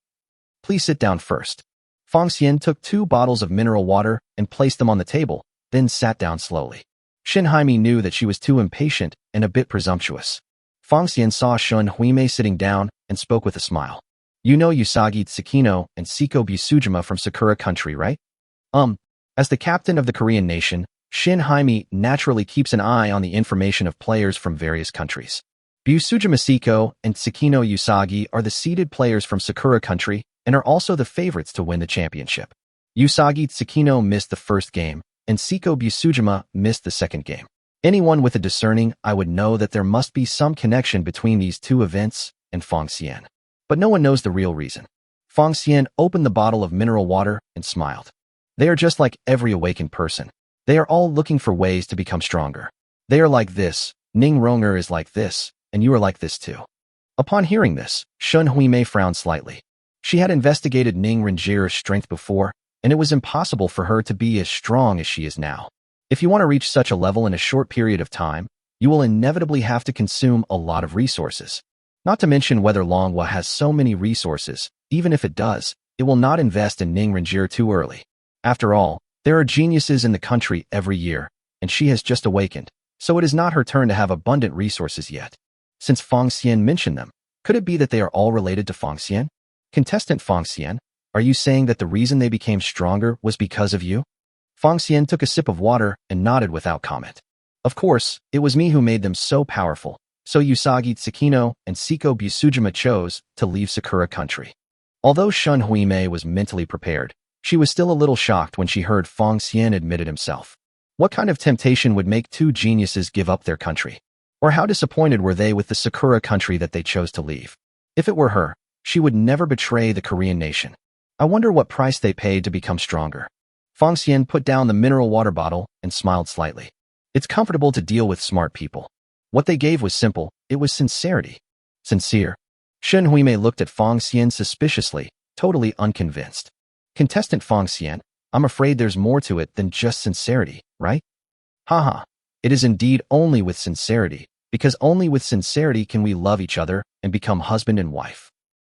Please sit down first. Fong Xian took 2 bottles of mineral water and placed them on the table, then sat down slowly. Shin Haimi knew that she was too impatient and a bit presumptuous. Fong Xian saw Shun Huimei sitting down and spoke with a smile. You know Usagi Tsukino and Siko Bisujima from Sakura Country, right? As the captain of the Korean nation, Shin Haimi naturally keeps an eye on the information of players from various countries. Bisujima Siko and Tsukino Usagi are the seeded players from Sakura Country and are also the favorites to win the championship. Usagi Tsukino missed the first game, and Siko Bisujima missed the second game. Anyone with a discerning eye would know that there must be some connection between these 2 events and Fong Xian. But no one knows the real reason. Fong Xian opened the bottle of mineral water and smiled. They are just like every awakened person. They are all looking for ways to become stronger. They are like this, Ning Ronger is like this, and you are like this too. Upon hearing this, Shun Huimei frowned slightly. She had investigated Ning Ronger's strength before, and it was impossible for her to be as strong as she is now. If you want to reach such a level in a short period of time, you will inevitably have to consume a lot of resources. Not to mention whether Longhua has so many resources, even if it does, it will not invest in Ningranjir too early. After all, there are geniuses in the country every year, and she has just awakened, so it is not her turn to have abundant resources yet. Since Feng Xian mentioned them, could it be that they are all related to Feng Xian? Contestant Feng Xian, are you saying that the reason they became stronger was because of you? Feng Xian took a sip of water and nodded without comment. Of course, it was me who made them so powerful, so Usagi Tsukino and Siko Busujima chose to leave Sakura country. Although Shun Huimei was mentally prepared, she was still a little shocked when she heard Feng Xian admit it himself. What kind of temptation would make two geniuses give up their country? Or how disappointed were they with the Sakura country that they chose to leave? If it were her, she would never betray the Korean nation. I wonder what price they paid to become stronger. Feng Xian put down the mineral water bottle and smiled slightly. It's comfortable to deal with smart people. What they gave was simple, it was sincerity. Sincere. Shun Huimei looked at Feng Xian suspiciously, totally unconvinced. Contestant Feng Xian, I'm afraid there's more to it than just sincerity, right? Haha. It is indeed only with sincerity, because only with sincerity can we love each other and become husband and wife.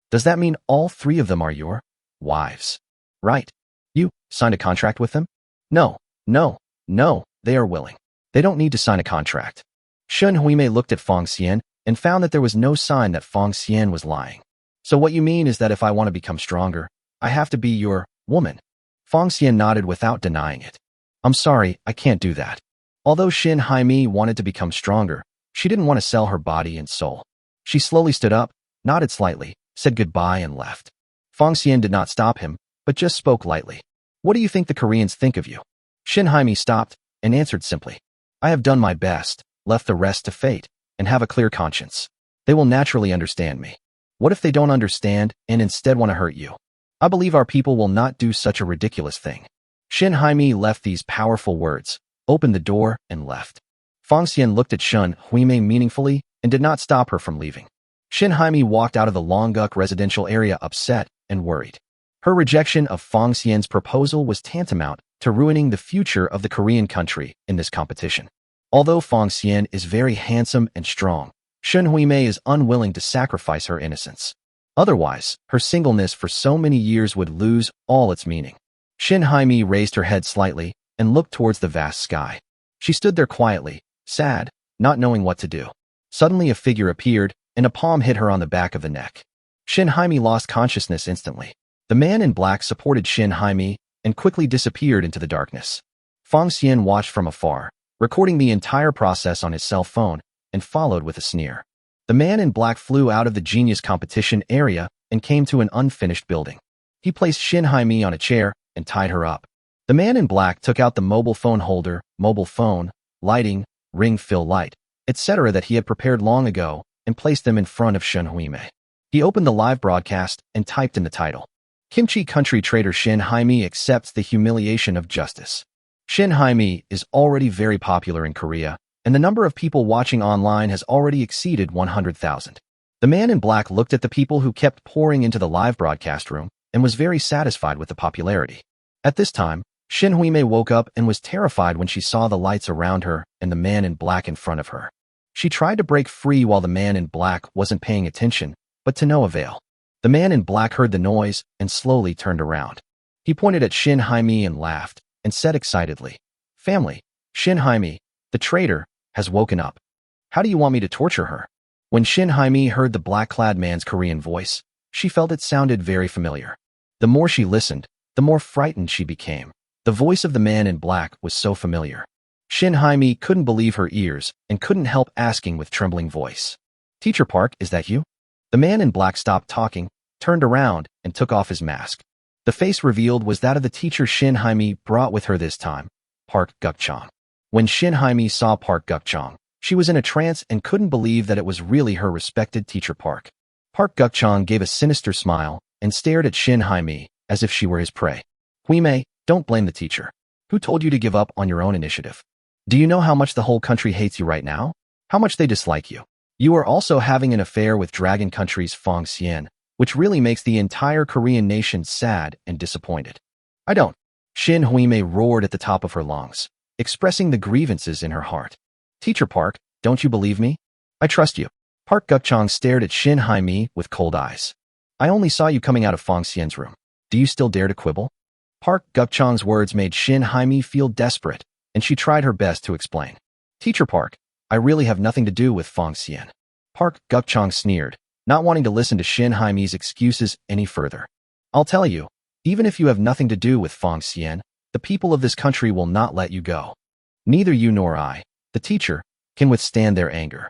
Does that mean all three of them are your wives? Right. You signed a contract with them? No, they are willing. They don't need to sign a contract. Shun Huimei looked at Feng Xian and found that there was no sign that Feng Xian was lying. So what you mean is that if I want to become stronger, I have to be your woman? Feng Xian nodded without denying it. I'm sorry, I can't do that. Although Shin Haimi wanted to become stronger, she didn't want to sell her body and soul. She slowly stood up, nodded slightly, said goodbye and left. Feng Xian did not stop him, but just spoke lightly. What do you think the Koreans think of you? Shin Haimi stopped and answered simply. I have done my best, left the rest to fate, and have a clear conscience. They will naturally understand me. What if they don't understand and instead want to hurt you? I believe our people will not do such a ridiculous thing. Shin Haimi left these powerful words, opened the door, and left. Feng Xian looked at Shun Huimei meaningfully and did not stop her from leaving. Shin Haimi walked out of the Longguk residential area upset and worried. Her rejection of Feng Xian's proposal was tantamount to ruining the future of the Korean country in this competition. Although Feng Xian is very handsome and strong, Shun Huimei is unwilling to sacrifice her innocence. Otherwise, her singleness for so many years would lose all its meaning. Shin Haimi raised her head slightly and looked towards the vast sky. She stood there quietly, sad, not knowing what to do. Suddenly a figure appeared, and a palm hit her on the back of the neck. Shin Haimi lost consciousness instantly. The man in black supported Shin Haimi and quickly disappeared into the darkness. Feng Xian watched from afar, recording the entire process on his cell phone, and followed with a sneer. The man in black flew out of the genius competition area and came to an unfinished building. He placed Shin Haimi on a chair and tied her up. The man in black took out the mobile phone holder, mobile phone, lighting, ring fill light, etc. that he had prepared long ago and placed them in front of Shun Huimei. He opened the live broadcast and typed in the title. Kimchi country trader Shin Haimi accepts the humiliation of justice. Shin Haimi is already very popular in Korea, and the number of people watching online has already exceeded 100,000. The man in black looked at the people who kept pouring into the live broadcast room and was very satisfied with the popularity. At this time, Shin Huimei woke up and was terrified when she saw the lights around her and the man in black in front of her. She tried to break free while the man in black wasn't paying attention, but to no avail. The man in black heard the noise and slowly turned around. He pointed at Shin Haimi and laughed, and said excitedly, "Family, Shin Haimi, the traitor, has woken up. How do you want me to torture her?" When Shin Haimi heard the black-clad man's Korean voice, she felt it sounded very familiar. The more she listened, the more frightened she became. The voice of the man in black was so familiar. Shin Haimi couldn't believe her ears and couldn't help asking with trembling voice, "Teacher Park, is that you?" The man in black stopped talking, turned around, and took off his mask. The face revealed was that of the teacher Shin Haimi brought with her this time, Park Gukchong. When Shin Haimi saw Park Gukchong, she was in a trance and couldn't believe that it was really her respected teacher Park. Park Gukchong gave a sinister smile and stared at Shin Haimi as if she were his prey. "Huimei, don't blame the teacher. Who told you to give up on your own initiative? Do you know how much the whole country hates you right now? How much they dislike you? You are also having an affair with Dragon Country's Feng Xian, which really makes the entire Korean nation sad and disappointed." "I don't." Shin Huimei roared at the top of her lungs, expressing the grievances in her heart. "Teacher Park, Don't you believe me? I trust you. Park Gukchang stared at Shin Haimi with cold eyes. I only saw you coming out of Fong Xian's room. Do you still dare to quibble? Park Gukchang's words made Shin Haimi feel desperate, and she tried her best to explain. Teacher Park, I really have nothing to do with Fong Xian. Park Gukchang sneered, not wanting to listen to Shin Haimi's excuses any further. I'll tell you, even if you have nothing to do with Fong Xian, the people of this country will not let you go. Neither you nor I, the teacher, can withstand their anger.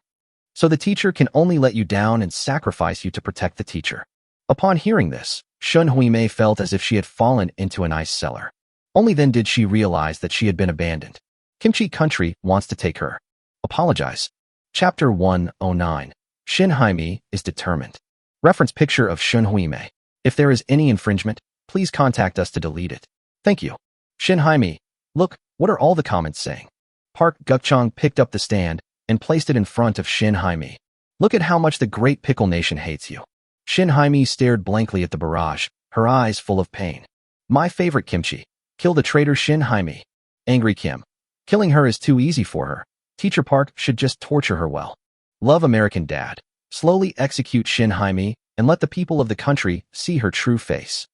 So the teacher can only let you down and sacrifice you to protect the teacher. Upon hearing this, Shun Huimei felt as if she had fallen into an ice cellar. Only then did she realize that she had been abandoned. Kimchi Country wants to take her. Apologize. Chapter 109. Shin Haimi is determined. Reference picture of Shun Huimei. If there is any infringement, please contact us to delete it. Thank you. Shin Haimi, look, what are all the comments saying? Park Gukchang picked up the stand and placed it in front of Shin Haimi. Look at how much the Great Pickle Nation hates you. Shin Haimi stared blankly at the barrage, her eyes full of pain. My favorite kimchi. Kill the traitor Shin Haimi. Angry Kim. Killing her is too easy for her. Teacher Park should just torture her well. Love American Dad. Slowly execute Shin Haimi and let the people of the country see her true face.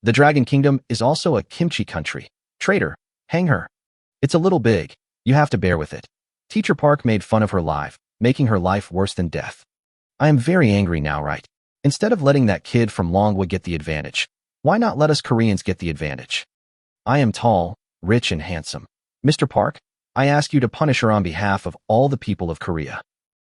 The Dragon Kingdom is also a kimchi country. Traitor. Hang her. It's a little big. You have to bear with it. Teacher Park made fun of her life, making her life worse than death. I am very angry now, right? Instead of letting that kid from Longwood get the advantage, why not let us Koreans get the advantage? I am tall, rich, and handsome. Mr. Park, I ask you to punish her on behalf of all the people of Korea.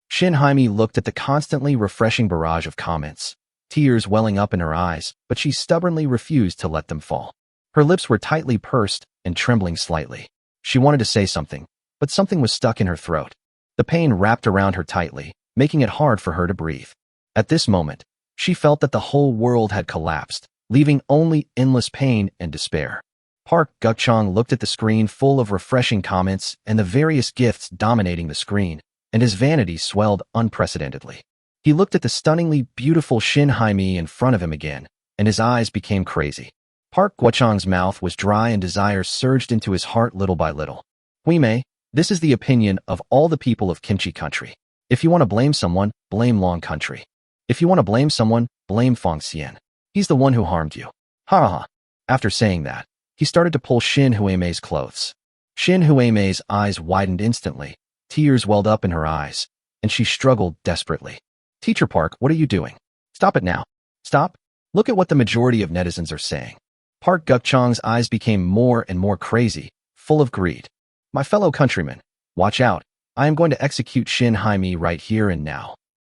Shin Haimi looked at the constantly refreshing barrage of comments, tears welling up in her eyes, but she stubbornly refused to let them fall. Her lips were tightly pursed and trembling slightly. She wanted to say something, but something was stuck in her throat. The pain wrapped around her tightly, making it hard for her to breathe. At this moment, she felt that the whole world had collapsed, leaving only endless pain and despair. Park Gukchang looked at the screen full of refreshing comments and the various gifts dominating the screen, and his vanity swelled unprecedentedly. He looked at the stunningly beautiful Shin Haimi in front of him again, and his eyes became crazy. Park Gukchang's mouth was dry and desire surged into his heart little by little. Huimei, this is the opinion of all the people of Kimchi Country. If you want to blame someone, blame Long Country. If you want to blame someone, blame Fong Xian. He's the one who harmed you. Ha ha ha. After saying that, he started to pull Shin Huimei's clothes. Shin Huimei's eyes widened instantly. Tears welled up in her eyes, and she struggled desperately. Teacher Park, what are you doing? Stop it now. Stop. Look at what the majority of netizens are saying. Park Gukchang's eyes became more and more crazy, full of greed. My fellow countrymen, watch out. I am going to execute Shin Haimi right here and now.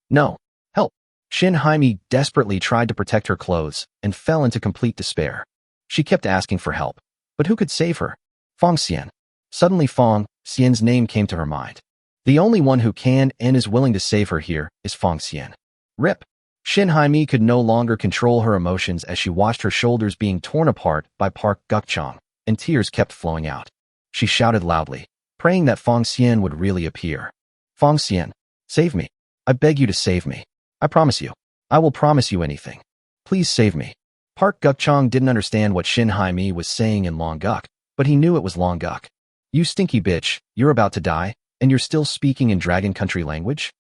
No. Help. Shin Haimi desperately tried to protect her clothes and fell into complete despair. She kept asking for help, but who could save her? Fong Xian. Suddenly Fong Xian's name came to her mind. The only one who can and is willing to save her here is Fong Xian. Rip. Shin Haimi could no longer control her emotions as she watched her shoulders being torn apart by Park Gukchang, and tears kept flowing out. She shouted loudly, praying that Fong Xian would really appear. Fong Xian, save me. I beg you to save me. I promise you. I will promise you anything. Please save me. Park Gukchang didn't understand what Shin Haimi was saying in Longguk, but he knew it was Longguk. You stinky bitch, you're about to die, and you're still speaking in Dragon Country language?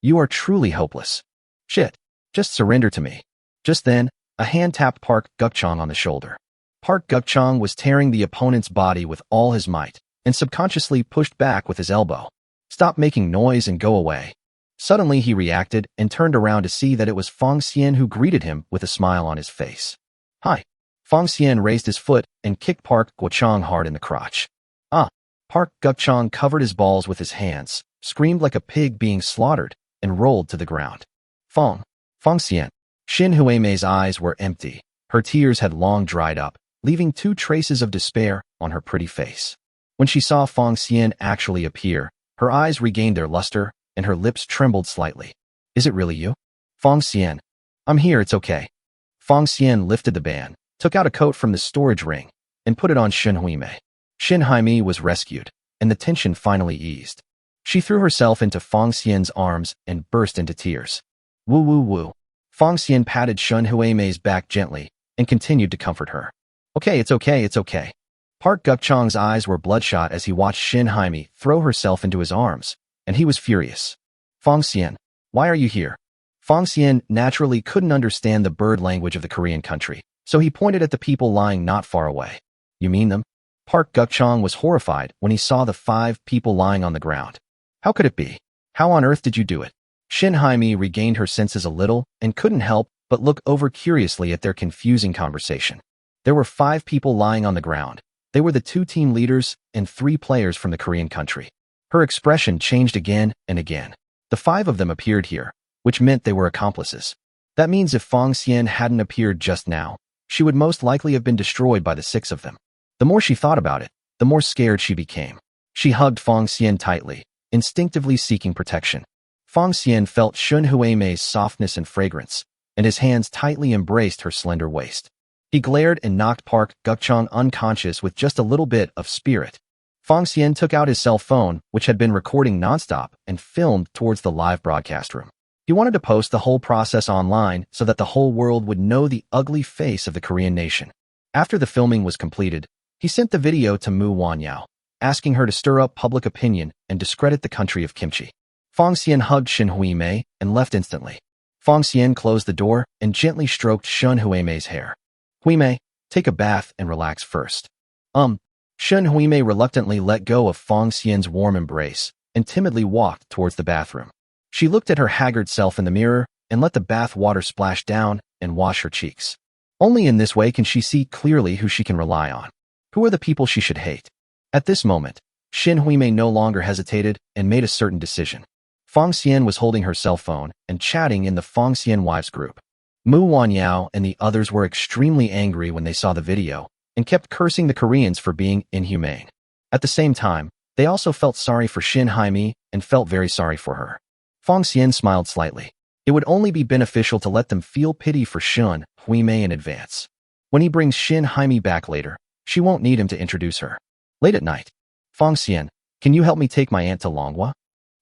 You are truly hopeless. Shit. Just surrender to me. Just then, a hand tapped Park Gukchang on the shoulder. Park Gukchang was tearing the opponent's body with all his might, and subconsciously pushed back with his elbow. Stop making noise and go away. Suddenly he reacted and turned around to see that it was Fong Xian who greeted him with a smile on his face. Hi. Fong Xian raised his foot and kicked Park Gukchang hard in the crotch. Ah. Park Gukchang covered his balls with his hands, screamed like a pig being slaughtered, and rolled to the ground. Fong Xian. Shin Huimei's eyes were empty. Her tears had long dried up, leaving 2 traces of despair on her pretty face. When she saw Fong Xian actually appear, her eyes regained their luster, and her lips trembled slightly. Is it really you? Fong Xian. I'm here, it's okay. Fong Xian lifted the band, took out a coat from the storage ring, and put it on Shin Huimei. Shin Haimi was rescued, and the tension finally eased. She threw herself into Fong Xian's arms and burst into tears. Woo woo woo. Fong Xian patted Shin Huimei's back gently and continued to comfort her. Okay, it's okay, it's okay. Park Gukchang's eyes were bloodshot as he watched Shin Haimi throw herself into his arms, and he was furious. Fong Xian, why are you here? Fong Xian naturally couldn't understand the bird language of the Korean country, so he pointed at the people lying not far away. You mean them? Park Gukchong was horrified when he saw the 5 people lying on the ground. How could it be? How on earth did you do it? Shin Haimi regained her senses a little and couldn't help but look over curiously at their confusing conversation. There were 5 people lying on the ground. They were the 2 team leaders and 3 players from the Korean country. Her expression changed again and again. The 5 of them appeared here, which meant they were accomplices. That means if Fong Xian hadn't appeared just now, she would most likely have been destroyed by the 6 of them. The more she thought about it, the more scared she became. She hugged Fong Xian tightly, instinctively seeking protection. Fong Xian felt Shun Huimei's softness and fragrance, and his hands tightly embraced her slender waist. He glared and knocked Park Gukchong unconscious with just a little bit of spirit. Fong Xian took out his cell phone, which had been recording nonstop, and filmed towards the live broadcast room. He wanted to post the whole process online so that the whole world would know the ugly face of the Korean nation. After the filming was completed, he sent the video to Mu Wanyao, asking her to stir up public opinion and discredit the country of kimchi. Fong Xian hugged Shin Huimei and left instantly. Fong Xian closed the door and gently stroked Shun Huimei's hair. Huimei, take a bath and relax first. Shun Huimei reluctantly let go of Fong Xian's warm embrace and timidly walked towards the bathroom. She looked at her haggard self in the mirror and let the bath water splash down and wash her cheeks. Only in this way can she see clearly who she can rely on. Who are the people she should hate? At this moment, Shin Huimei no longer hesitated and made a certain decision. Fong Xian was holding her cell phone and chatting in the Fong Xian wives group. Mu Wanyao and the others were extremely angry when they saw the video and kept cursing the Koreans for being inhumane. At the same time, they also felt sorry for Shin Haimi and felt very sorry for her. Fong Xian smiled slightly. It would only be beneficial to let them feel pity for Shun Huimei in advance. When he brings Shin Haimi back later, she won't need him to introduce her. Late at night, Fong Xian, can you help me take my aunt to Longhua?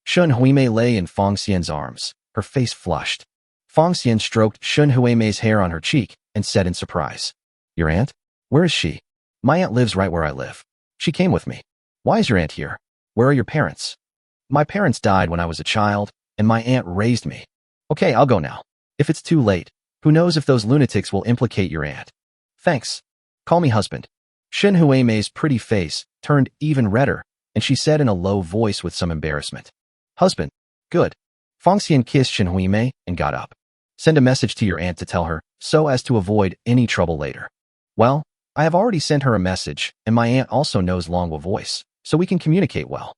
Shun Huimei lay in Fong Xian's arms, her face flushed. Fong Xian stroked Shun Huimei's hair on her cheek and said in surprise, Your aunt? Where is she? My aunt lives right where I live. She came with me. Why is your aunt here? Where are your parents? My parents died when I was a child, and my aunt raised me. Okay, I'll go now. If it's too late, who knows if those lunatics will implicate your aunt. Thanks. Call me husband. Shin Huimei's pretty face turned even redder, and she said in a low voice with some embarrassment. Husband. Good. Fong Xian kissed Shin Huimei and got up. Send a message to your aunt to tell her, so as to avoid any trouble later. Well, I have already sent her a message, and my aunt also knows Longhua voice, so we can communicate well.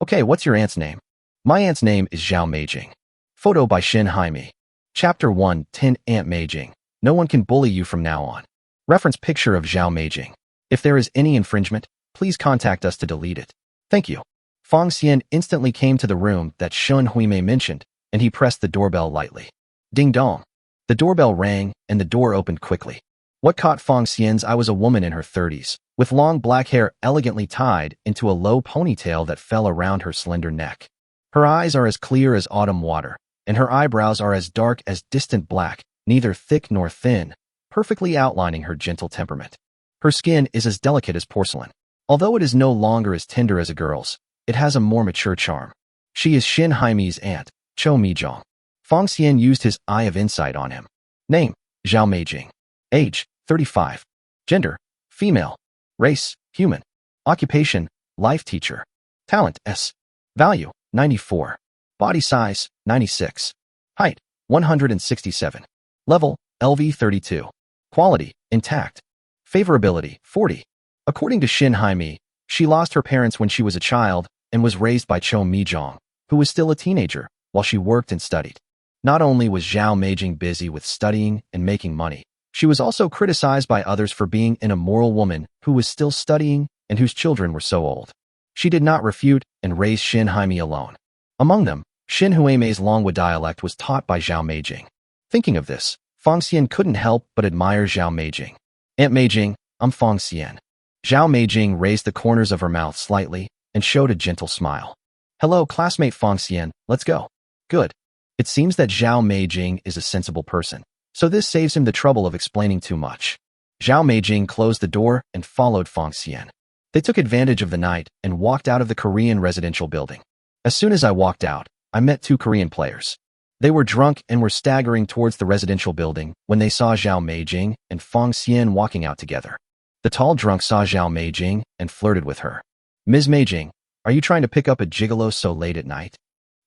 Okay, what's your aunt's name? My aunt's name is Zhao Meijing. Photo by Shin Haimi. Chapter 1, 10 Aunt Meijing. No one can bully you from now on. Reference picture of Zhao Meijing. If there is any infringement, please contact us to delete it. Thank you. Fong Xian instantly came to the room that Shun Huimei mentioned, and he pressed the doorbell lightly. Ding dong. The doorbell rang, and the door opened quickly. What caught Fong Xian's eye was a woman in her 30s, with long black hair elegantly tied into a low ponytail that fell around her slender neck. Her eyes are as clear as autumn water, and her eyebrows are as dark as distant black, neither thick nor thin, perfectly outlining her gentle temperament. Her skin is as delicate as porcelain. Although it is no longer as tender as a girl's, it has a more mature charm. She is Shin Haimi's aunt, Cho Mijong. Fong Xian used his eye of insight on him. Name, Zhao Meijing. Age, 35. Gender, female. Race, human. Occupation, life teacher. Talent, S. Value, 94. Body size, 96. Height, 167. Level, LV 32. Quality, intact. Favorability, 40. According to Shin Haimi, she lost her parents when she was a child and was raised by Cho Mijong, who was still a teenager, while she worked and studied. Not only was Zhao Meijing busy with studying and making money, she was also criticized by others for being an immoral woman who was still studying and whose children were so old. She did not refute and raised Shin Haimi alone. Among them, Shin Huimei's Longhua dialect was taught by Zhao Meijing. Thinking of this, Fong Xian couldn't help but admire Zhao Meijing. Aunt Meijing, I'm Fong Xian. Zhao Meijing raised the corners of her mouth slightly and showed a gentle smile. Hello, classmate Fong Xian, let's go. Good. It seems that Zhao Meijing is a sensible person, so this saves him the trouble of explaining too much. Zhao Meijing closed the door and followed Fong Xian. They took advantage of the night and walked out of the Korean residential building. As soon as I walked out, I met two Korean players. They were drunk and were staggering towards the residential building when they saw Zhao Meijing and Fong Xian walking out together. The tall drunk saw Zhao Meijing and flirted with her. Ms. Meijing, are you trying to pick up a gigolo so late at night?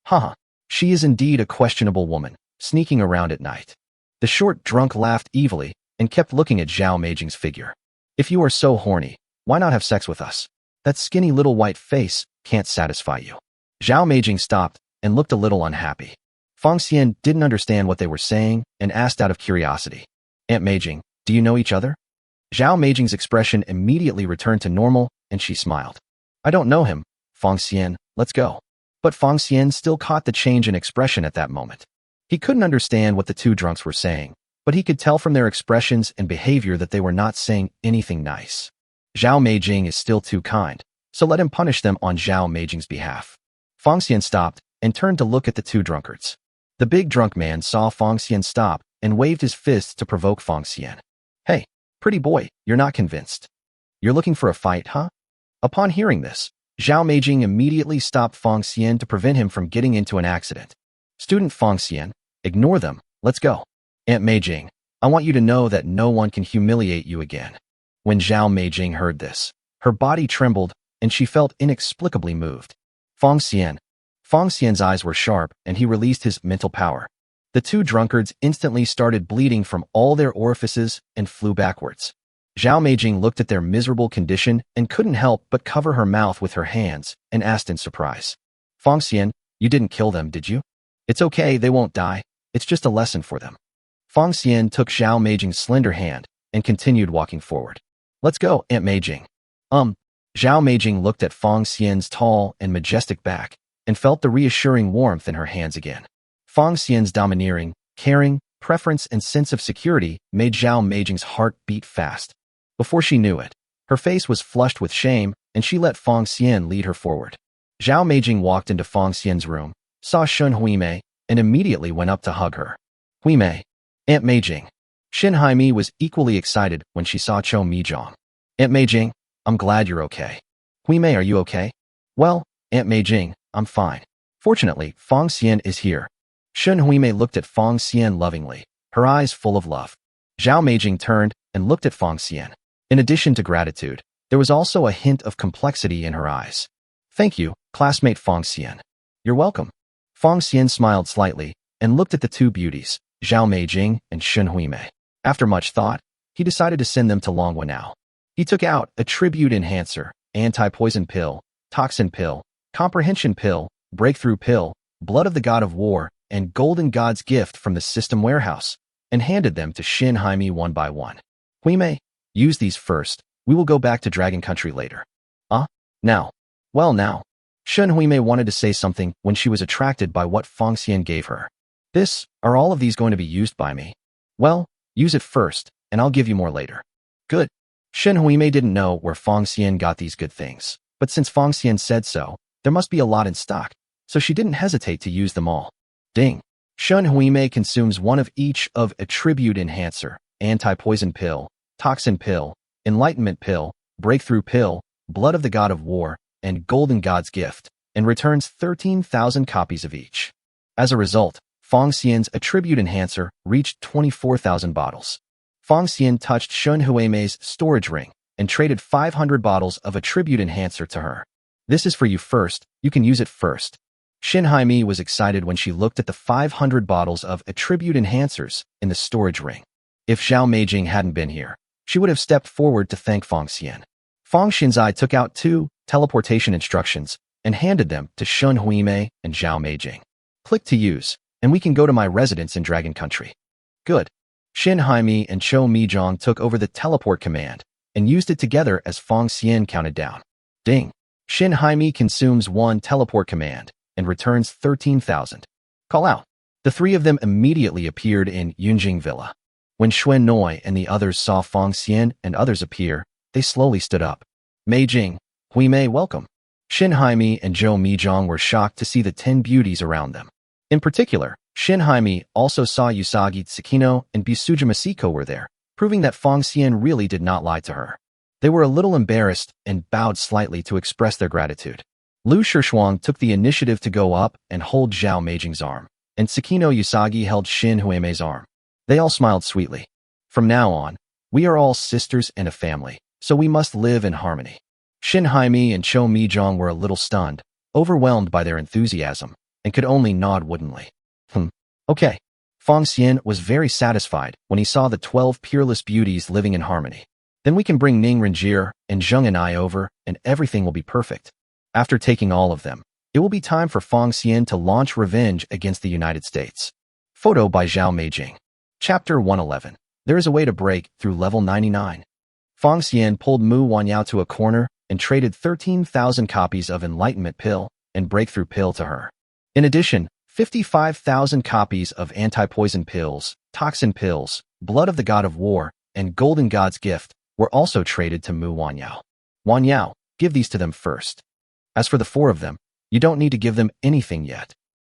Haha, she is indeed a questionable woman, sneaking around at night. The short drunk laughed evilly and kept looking at Zhao Meijing's figure. If you are so horny, why not have sex with us? That skinny little white face can't satisfy you. Zhao Meijing stopped and looked a little unhappy. Fong Xian didn't understand what they were saying and asked out of curiosity. Aunt Meijing, do you know each other? Zhao Meijing's expression immediately returned to normal and she smiled. I don't know him, Fong Xian, let's go. But Fong Xian still caught the change in expression at that moment. He couldn't understand what the two drunks were saying, but he could tell from their expressions and behavior that they were not saying anything nice. Zhao Meijing is still too kind, so let him punish them on Zhao Meijing's behalf. Fong Xian stopped and turned to look at the two drunkards. The big drunk man saw Fong Xian stop and waved his fist to provoke Fong Xian. Hey, pretty boy, you're not convinced. You're looking for a fight, huh? Upon hearing this, Zhao Meijing immediately stopped Fong Xian to prevent him from getting into an accident. Student Fong Xian, ignore them, let's go. Aunt Meijing, I want you to know that no one can humiliate you again. When Zhao Meijing heard this, her body trembled and she felt inexplicably moved. Fong Xian's eyes were sharp and he released his mental power. The two drunkards instantly started bleeding from all their orifices and flew backwards. Zhao Meijing looked at their miserable condition and couldn't help but cover her mouth with her hands and asked in surprise. Fong Xian, you didn't kill them, did you? It's okay, they won't die. It's just a lesson for them. Fong Xian took Zhao Meijing's slender hand and continued walking forward. Let's go, Aunt Meijing. Zhao Meijing looked at Fong Xian's tall and majestic back and felt the reassuring warmth in her hands again. Fong Xian's domineering, caring, preference and sense of security made Zhao Meijing's heart beat fast. Before she knew it, her face was flushed with shame and she let Fong Xian lead her forward. Zhao Meijing walked into Fong Xian's room, saw Shen Huimei, and immediately went up to hug her. Huimei. Aunt Meijing. Shen Huimei was equally excited when she saw Cho Mijong. Aunt Meijing, I'm glad you're okay. Huimei, are you okay? Well, Aunt Meijing, I'm fine. Fortunately, Fong Xian is here. Shen Huimei looked at Fong Xian lovingly, her eyes full of love. Zhao Meijing turned and looked at Fong Xian. In addition to gratitude, there was also a hint of complexity in her eyes. Thank you, classmate Fong Xian. You're welcome. Fong Xian smiled slightly and looked at the two beauties, Zhao Meijing and Shen Huimei. After much thought, he decided to send them to Longhua now. He took out a tribute enhancer, anti-poison pill, toxin pill, comprehension pill, breakthrough pill, blood of the god of war, and golden god's gift from the system warehouse, and handed them to Shen Huimei one by one. Huimei, use these first. We will go back to Dragon Country later. Now. Well now. Shen Huimei wanted to say something when she was attracted by what Fong Xian gave her. Are all of these going to be used by me? Well, use it first, and I'll give you more later. Good. Shen Huimei didn't know where Fong Xian got these good things, but since Fong Xian said so, there must be a lot in stock, so she didn't hesitate to use them all. Ding. Shen Huimei consumes one of each of Attribute Enhancer, Anti-Poison Pill, Toxin Pill, Enlightenment Pill, Breakthrough Pill, Blood of the God of War, and Golden God's Gift, and returns 13,000 copies of each. As a result, Fong Xian's Attribute Enhancer reached 24,000 bottles. Fong Xian touched Shen Huimei's storage ring and traded 500 bottles of Attribute Enhancer to her. This is for you first, you can use it first. Shen Huimei was excited when she looked at the 500 bottles of Attribute Enhancers in the storage ring. If Zhao Meijing hadn't been here, she would have stepped forward to thank Fong Xian. Fong Xianzai took out 2 teleportation instructions and handed them to Shen Huimei and Zhao Meijing. Click to use, and we can go to my residence in Dragon Country. Good. Shen Huimei and Cho Mijong took over the teleport command and used it together as Fong Xian counted down. Ding. Shen Huimei consumes 1 teleport command and returns 13,000. Call out. The 3 of them immediately appeared in Yunjing Villa. When Xuan Noi and the others saw Fong Xian and others appear, they slowly stood up. Meijing, Huimei, welcome. Shen Huimei and Zhou Mijong were shocked to see the 10 beauties around them. In particular, Shen Huimei also saw Usagi Tsukino and Bisuja Masiko were there, proving that Fong Xian really did not lie to her. They were a little embarrassed and bowed slightly to express their gratitude. Liu Shishuang took the initiative to go up and hold Zhao Meijing's arm, and Tsukino Usagi held Shin Huimei's arm. They all smiled sweetly. From now on, we are all sisters and a family, so we must live in harmony. Shin Haimi and Cho Mijong were a little stunned, overwhelmed by their enthusiasm, and could only nod woodenly. Okay. Fong Xian was very satisfied when he saw the 12 peerless beauties living in harmony. Then we can bring Ning Renjie and Zheng and I over, and everything will be perfect. After taking all of them, it will be time for Fong Xian to launch revenge against the United States. Photo by Zhao Meijing. Chapter 111. There is a way to break through level 99. Fong Xian pulled Mu Wanyao to a corner and traded 13,000 copies of Enlightenment Pill and Breakthrough Pill to her. In addition, 55,000 copies of Anti-Poison Pills, Toxin Pills, Blood of the God of War, and Golden God's Gift were also traded to Mu Wanyao. Wanyao, give these to them first. As for the 4 of them, you don't need to give them anything yet.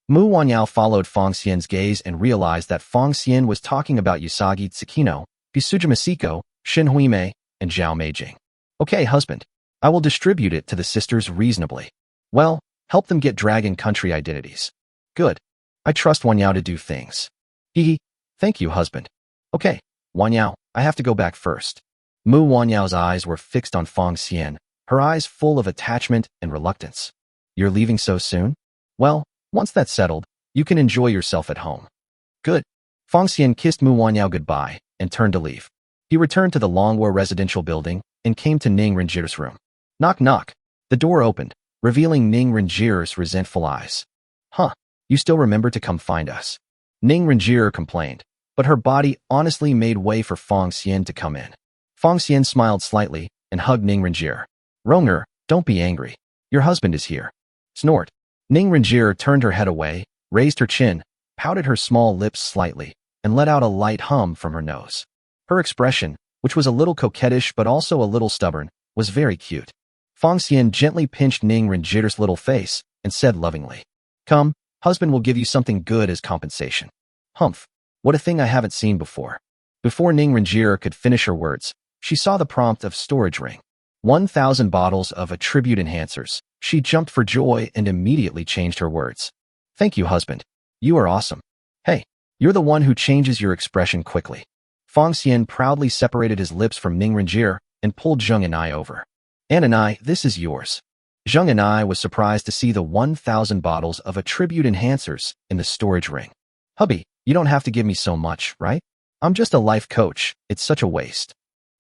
Mu Wanyao followed Fong Xian's gaze and realized that Fong Xian was talking about Usagi Tsukino, Kisujima Siko, Shin Huimei, and Zhao Meijing. Okay, husband. I will distribute it to the sisters reasonably. Well, help them get Dragon Country identities. Good. I trust Wanyao to do things. Hee. Thank you, husband. Okay, Wanyao, I have to go back first. Mu Wanyao's eyes were fixed on Fong Xian, her eyes full of attachment and reluctance. You're leaving so soon? Well, once that's settled, you can enjoy yourself at home. Good. Fong Xian kissed Mu Wanyao goodbye and turned to leave. He returned to the Longwa residential building and came to Ning Renjie's room. Knock, knock. The door opened, revealing Ning Renjie's resentful eyes. Huh, you still remember to come find us. Ning Renjie complained, but her body honestly made way for Fong Xian to come in. Fong Xian smiled slightly and hugged Ning Renjie. Ronger, don't be angry. Your husband is here. Snort. Ning Renjie turned her head away, raised her chin, pouted her small lips slightly, and let out a light hum from her nose. Her expression, which was a little coquettish but also a little stubborn, was very cute. Fong Xian gently pinched Ning Renjie's little face and said lovingly, Come, husband will give you something good as compensation. Humph, what a thing I haven't seen before. Before Ning Renjie could finish her words, she saw the prompt of storage ring. 1,000 bottles of attribute enhancers. She jumped for joy and immediately changed her words. Thank you, husband. You are awesome. Hey, you're the one who changes your expression quickly. Fong Xian proudly separated his lips from Ning Renjie and pulled Zheng and I over. And I, this is yours. Zheng and I was surprised to see the 1,000 bottles of attribute enhancers in the storage ring. Hubby, you don't have to give me so much, right? I'm just a life coach. It's such a waste.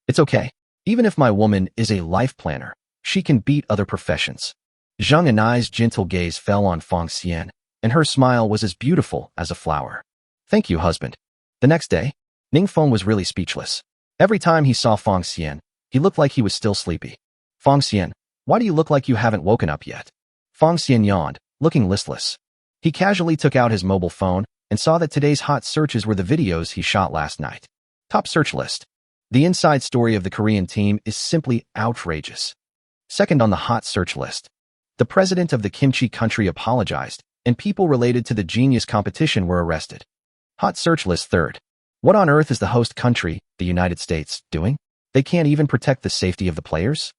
It's okay. Even if my woman is a life planner, she can beat other professions. Zheng and I's gentle gaze fell on Fong Xian, and her smile was as beautiful as a flower. Thank you, husband. The next day, Ning Feng was really speechless. Every time he saw Fong Xian, he looked like he was still sleepy. Fong Xian, why do you look like you haven't woken up yet? Fong Xian yawned, looking listless. He casually took out his mobile phone and saw that today's hot searches were the videos he shot last night. Top search list. The inside story of the Korean team is simply outrageous. Second on the hot search list. The president of the kimchi country apologized, and people related to the genius competition were arrested. Hot search list third. What on earth is the host country, the United States, doing? They can't even protect the safety of the players?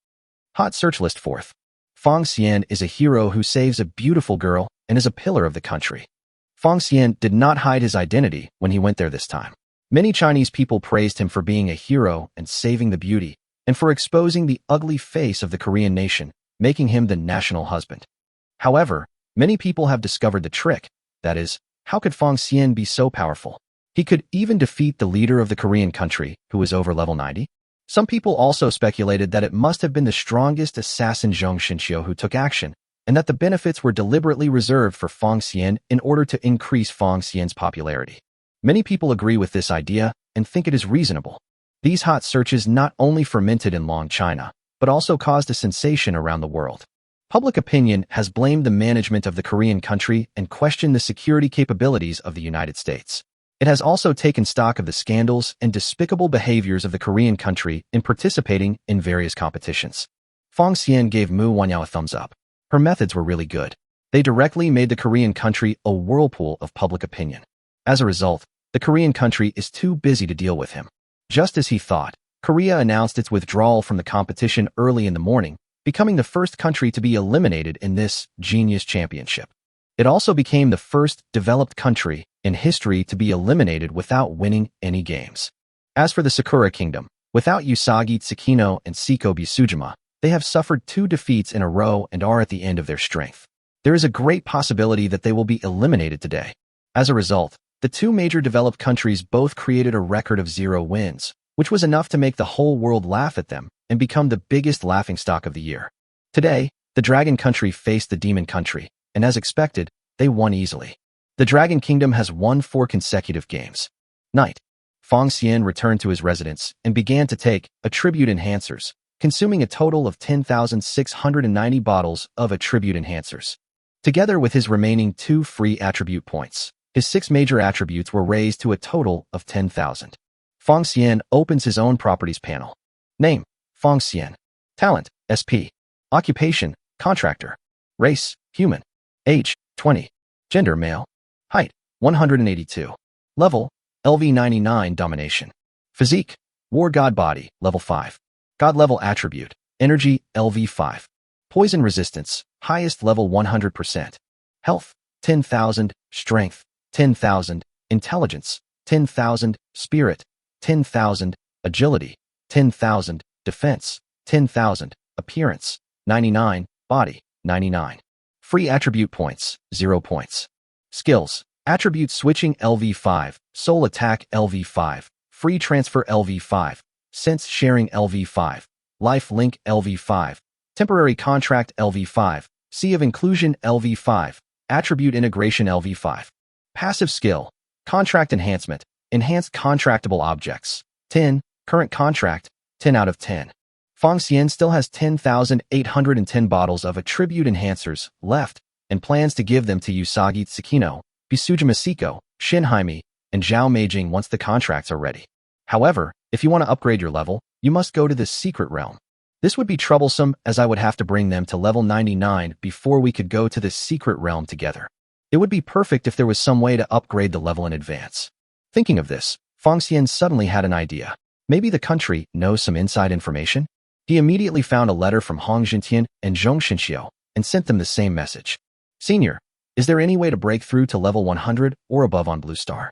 Hot search list fourth. Fong Xian is a hero who saves a beautiful girl and is a pillar of the country. Fong Xian did not hide his identity when he went there this time. Many Chinese people praised him for being a hero and saving the beauty, and for exposing the ugly face of the Korean nation, making him the national husband. However, many people have discovered the trick, that is, how could Fong Xian be so powerful? He could even defeat the leader of the Korean country, who was over level 90. Some people also speculated that it must have been the strongest assassin Zhong Xinqiu who took action, and that the benefits were deliberately reserved for Fong Xian in order to increase Fong Xian's popularity. Many people agree with this idea and think it is reasonable. These hot searches not only fermented in Long China, but also caused a sensation around the world. Public opinion has blamed the management of the Korean country and questioned the security capabilities of the United States. It has also taken stock of the scandals and despicable behaviors of the Korean country in participating in various competitions. Fong Xian gave Mu Wanyao a thumbs up. Her methods were really good. They directly made the Korean country a whirlpool of public opinion. As a result, the Korean country is too busy to deal with him. Just as he thought, Korea announced its withdrawal from the competition early in the morning, becoming the first country to be eliminated in this Genius Championship. It also became the first developed country in history to be eliminated without winning any games. As for the Sakura Kingdom, without Usagi Tsukino and Seiko Bisujima, they have suffered 2 defeats in a row and are at the end of their strength. There is a great possibility that they will be eliminated today. As a result, the 2 major developed countries both created a record of 0 wins, which was enough to make the whole world laugh at them and become the biggest laughingstock of the year. Today, the Dragon Country faced the Demon Country, and as expected, they won easily. The Dragon Kingdom has won 4 consecutive games. Night. Fong Xian returned to his residence and began to take attribute enhancers, consuming a total of 10,690 bottles of attribute enhancers. Together with his remaining 2 free attribute points, his 6 major attributes were raised to a total of 10,000. Fong Xian opens his own properties panel. Name, Fong Xian. Talent, SP. Occupation, contractor. Race, human. Age, 20. Gender, male. Height, 182. Level, LV99 domination. Physique, war god body, level 5. God level attribute, energy, LV5. Poison resistance, highest level 100%. Health, 10,000. Strength, 10,000. Intelligence, 10,000. Spirit, 10,000. Agility, 10,000. Defense, 10,000. Appearance, 99. Body, 99. Free attribute points, 0 points. Skills, attribute switching LV5, soul attack LV5, free transfer LV5, sense sharing LV5, life link LV5, temporary contract LV5, sea of inclusion LV5, attribute integration LV5. Passive skill, contract enhancement, enhanced contractable objects, 10, current contract, 10 out of 10. Fong Xian still has 10,810 bottles of attribute enhancers left and plans to give them to Usagi Tsukino, Bisujima Seiko, Shinhaimi, and Zhao Meijing once the contracts are ready. However, if you want to upgrade your level, you must go to the secret realm. This would be troublesome as I would have to bring them to level 99 before we could go to the secret realm together. It would be perfect if there was some way to upgrade the level in advance. Thinking of this, Fong Xian suddenly had an idea. Maybe the country knows some inside information? He immediately found a letter from Hong Jintian and Zhong Xinxiu and sent them the same message. Senior, is there any way to break through to level 100 or above on Blue Star?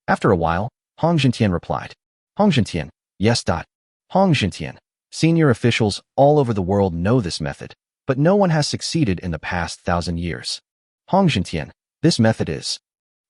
After a while, Hong Jintian replied. Hong Jintian, yes. Hong Jintian, senior officials all over the world know this method, but no one has succeeded in the past 1,000 years. Hong Jintian, this method is.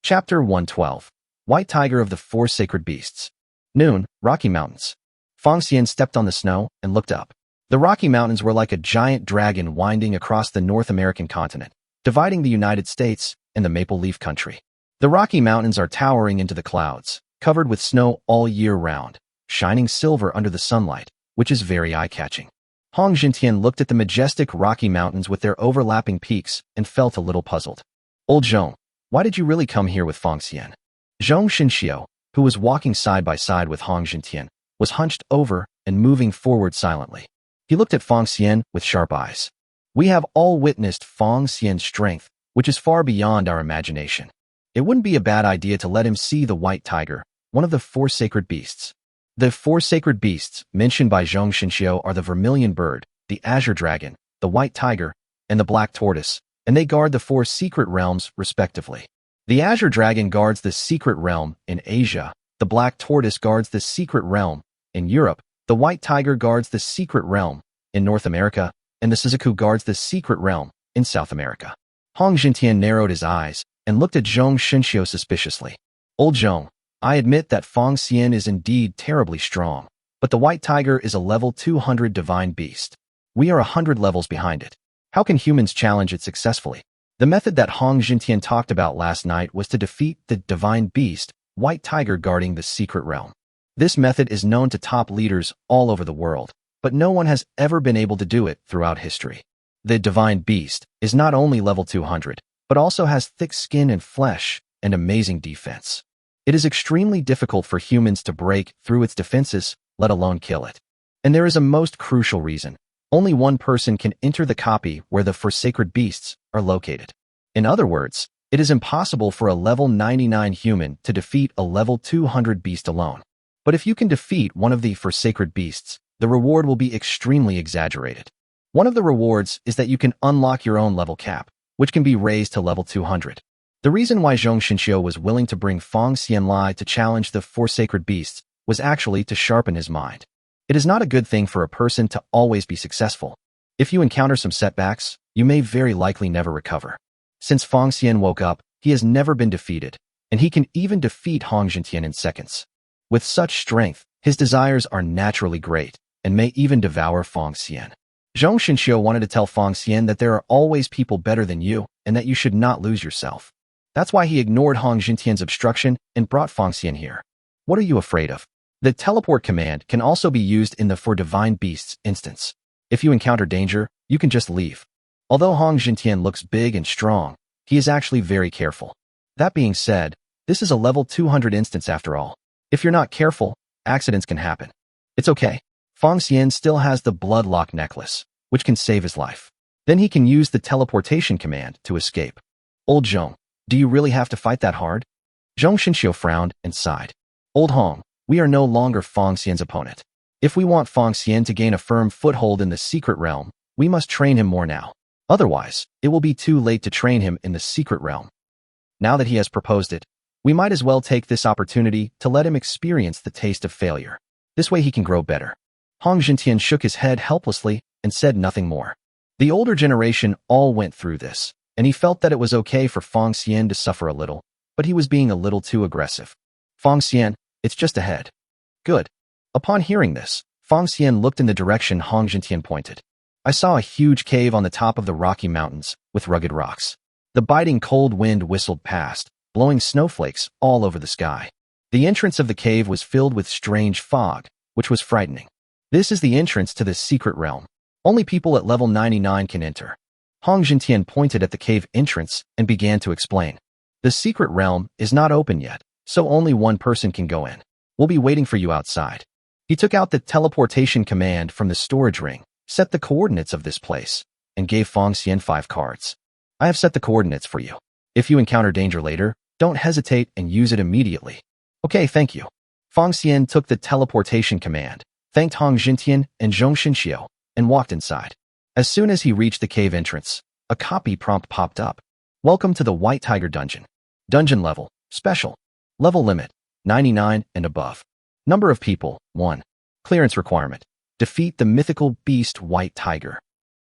Chapter 112. White Tiger of the 4 Sacred Beasts. Noon, Rocky Mountains. Fong Xian stepped on the snow and looked up. The Rocky Mountains were like a giant dragon winding across the North American continent, dividing the United States and the Maple Leaf Country. The Rocky Mountains are towering into the clouds, covered with snow all year round, shining silver under the sunlight, which is very eye-catching. Hong Jintian looked at the majestic Rocky Mountains with their overlapping peaks and felt a little puzzled. Old Zhong, why did you really come here with Fong Xian? Zhong Xinxiu, who was walking side by side with Hong Jintian, was hunched over and moving forward silently. He looked at Fong Xian with sharp eyes. We have all witnessed Fong Xian's strength, which is far beyond our imagination. It wouldn't be a bad idea to let him see the white tiger, one of the 4 sacred beasts. The 4 sacred beasts mentioned by Zhong Xinxiu are the vermilion bird, the azure dragon, the white tiger, and the black tortoise, and they guard the 4 secret realms respectively. The azure dragon guards the secret realm in Asia, the black tortoise guards the secret realm in Europe, the white tiger guards the secret realm in North America, and the Suzaku guards the secret realm in South America. Hong Jintian narrowed his eyes and looked at Zhong Xinxiu suspiciously. Old Zhong, I admit that Fong Xian is indeed terribly strong, but the white tiger is a level 200 divine beast. We are 100 levels behind it. How can humans challenge it successfully? The method that Hong Jintian talked about last night was to defeat the divine beast, white tiger guarding the secret realm. This method is known to top leaders all over the world, but no one has ever been able to do it throughout history. The divine beast is not only level 200, but also has thick skin and flesh and amazing defense. It is extremely difficult for humans to break through its defenses, let alone kill it. And there is a most crucial reason. Only one person can enter the copy where the 4 sacred beasts are located. In other words, it is impossible for a level 99 human to defeat a level 200 beast alone. But if you can defeat one of the 4 sacred beasts, the reward will be extremely exaggerated. One of the rewards is that you can unlock your own level cap, which can be raised to level 200. The reason why Zhong Xinxiu was willing to bring Fang Xianlai to challenge the four sacred beasts was actually to sharpen his mind. It is not a good thing for a person to always be successful. If you encounter some setbacks, you may very likely never recover. Since Fang Xian woke up, he has never been defeated, and he can even defeat Hong Jintian in seconds. With such strength, his desires are naturally great, and may even devour Fang Xian. Zhong Xinxiu wanted to tell Fang Xian that there are always people better than you, and that you should not lose yourself. That's why he ignored Hong Jintian's obstruction and brought Fang Xian here. What are you afraid of? The teleport command can also be used in the For Divine Beasts instance. If you encounter danger, you can just leave. Although Hong Jintian looks big and strong, he is actually very careful. That being said, this is a level 200 instance after all. If you're not careful, accidents can happen. It's okay. Fang Xian still has the Bloodlock necklace, which can save his life. Then he can use the teleportation command to escape. Old Zhong, do you really have to fight that hard? Zhong Xinxiu frowned and sighed. Old Hong, we are no longer Fang Xian's opponent. If we want Fang Xian to gain a firm foothold in the secret realm, we must train him more now. Otherwise, it will be too late to train him in the secret realm. Now that he has proposed it, we might as well take this opportunity to let him experience the taste of failure. This way he can grow better. Hong Jintian shook his head helplessly and said nothing more. The older generation all went through this, and he felt that it was okay for Fang Xian to suffer a little, but he was being a little too aggressive. Fang Xian, it's just ahead. Good. Upon hearing this, Fang Xian looked in the direction Hong Jintian pointed. I saw a huge cave on the top of the Rocky Mountains, with rugged rocks. The biting cold wind whistled past, blowing snowflakes all over the sky. The entrance of the cave was filled with strange fog, which was frightening. This is the entrance to the secret realm. Only people at level 99 can enter. Hong Jintian pointed at the cave entrance and began to explain. The secret realm is not open yet, so only one person can go in. We'll be waiting for you outside. He took out the teleportation command from the storage ring, set the coordinates of this place, and gave Fang Xian 5 cards. I have set the coordinates for you. If you encounter danger later, don't hesitate and use it immediately. Okay, thank you. Fang Xian took the teleportation command, thanked Hong Jintian and Zhong Xinxiu, and walked inside. As soon as he reached the cave entrance, a copy prompt popped up. Welcome to the White Tiger Dungeon. Dungeon level, special. Level limit, 99 and above. Number of people, 1. Clearance requirement, defeat the mythical beast White Tiger.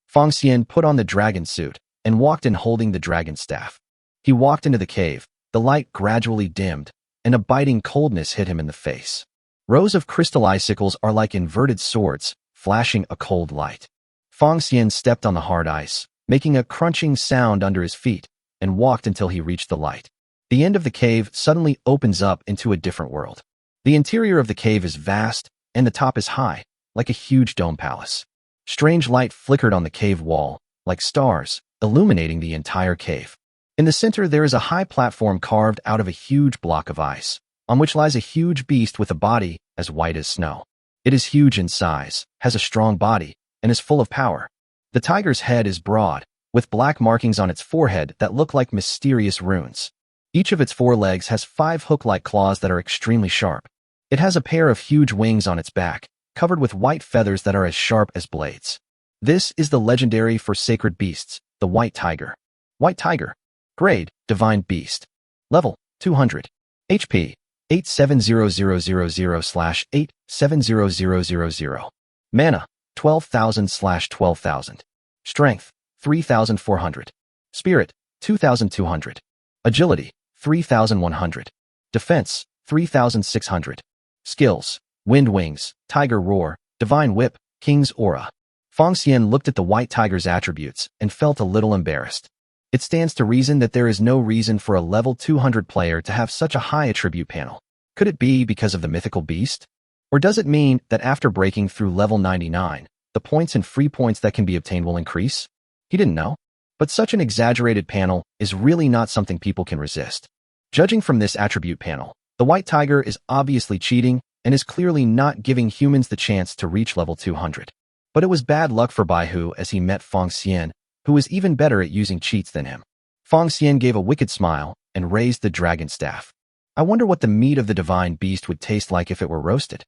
Fang Xian put on the dragon suit and walked in holding the dragon staff. He walked into the cave, the light gradually dimmed, and a biting coldness hit him in the face. Rows of crystal icicles are like inverted swords, flashing a cold light. Fang Xian stepped on the hard ice, making a crunching sound under his feet, and walked until he reached the light. The end of the cave suddenly opens up into a different world. The interior of the cave is vast, and the top is high, like a huge dome palace. Strange light flickered on the cave wall, like stars, illuminating the entire cave. In the center there is a high platform carved out of a huge block of ice, on which lies a huge beast with a body as white as snow. It is huge in size, has a strong body, and is full of power. The tiger's head is broad, with black markings on its forehead that look like mysterious runes. Each of its 4 legs has 5 hook-like claws that are extremely sharp. It has a pair of huge wings on its back, covered with white feathers that are as sharp as blades. This is the legendary for sacred beasts, the White Tiger. White Tiger. Grade, Divine Beast. Level, 200. HP, 870000/870000. Mana, 12,000/12,000. Strength, 3,400. Spirit, 2,200. Agility, 3,100. Defense, 3,600. Skills, Wind Wings, Tiger Roar, Divine Whip, King's Aura. Fang Xian looked at the White Tiger's attributes and felt a little embarrassed. It stands to reason that there is no reason for a level 200 player to have such a high attribute panel. Could it be because of the mythical beast? Or does it mean that after breaking through level 99, the points and free points that can be obtained will increase? He didn't know. But such an exaggerated panel is really not something people can resist. Judging from this attribute panel, the White Tiger is obviously cheating and is clearly not giving humans the chance to reach level 200. But it was bad luck for Baihu as he met Fang Xian, who was even better at using cheats than him. Fang Xian gave a wicked smile and raised the dragon staff. I wonder what the meat of the divine beast would taste like if it were roasted.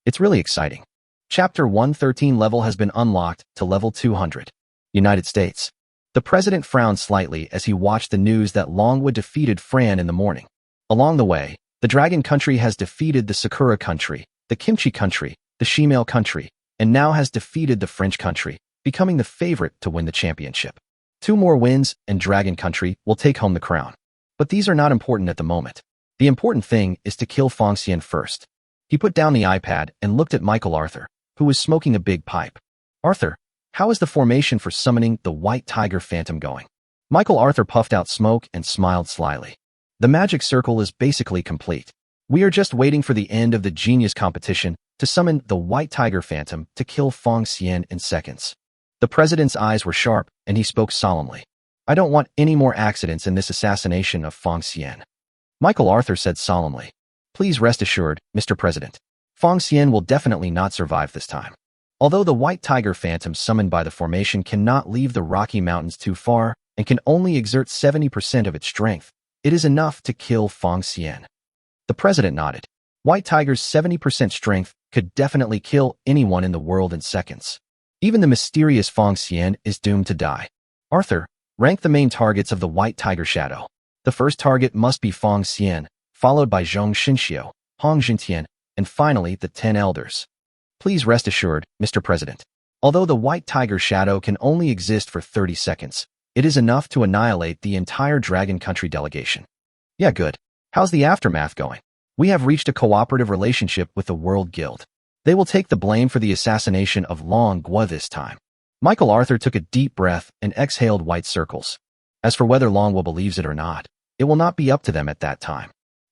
It's really exciting. Chapter 113 level has been unlocked to level 200. United States. The president frowned slightly as he watched the news that Longwood defeated Fran in the morning. Along the way, the Dragon Country has defeated the Sakura Country, the Kimchi Country, the Shimale Country, and now has defeated the French Country, becoming the favorite to win the championship. 2 more wins and Dragon Country will take home the crown. But these are not important at the moment. The important thing is to kill Fong Xian first. He put down the iPad and looked at Michael Arthur, who was smoking a big pipe. Arthur, how is the formation for summoning the White Tiger Phantom going? Michael Arthur puffed out smoke and smiled slyly. The magic circle is basically complete. We are just waiting for the end of the genius competition to summon the White Tiger Phantom to kill Fong Xian in seconds. The president's eyes were sharp, and he spoke solemnly. I don't want any more accidents in this assassination of Fong Xian. Michael Arthur said solemnly. Please rest assured, Mr. President. Fong Xian will definitely not survive this time. Although the White Tiger Phantom summoned by the formation cannot leave the Rocky Mountains too far and can only exert 70% of its strength, it is enough to kill Fong Xian. The president nodded. White Tiger's 70% strength could definitely kill anyone in the world in seconds. Even the mysterious Fong Xian is doomed to die. Arthur, rank the main targets of the White Tiger Shadow. The first target must be Fong Xian, followed by Zhong Xinxiu, Hong Jintian, and finally the 10 elders. Please rest assured, Mr. President. Although the White Tiger Shadow can only exist for 30 seconds, it is enough to annihilate the entire Dragon Country delegation. Yeah, good. How's the aftermath going? We have reached a cooperative relationship with the World Guild. They will take the blame for the assassination of Long Guo this time. Michael Arthur took a deep breath and exhaled white circles. As for whether Long Guo believes it or not, it will not be up to them at that time.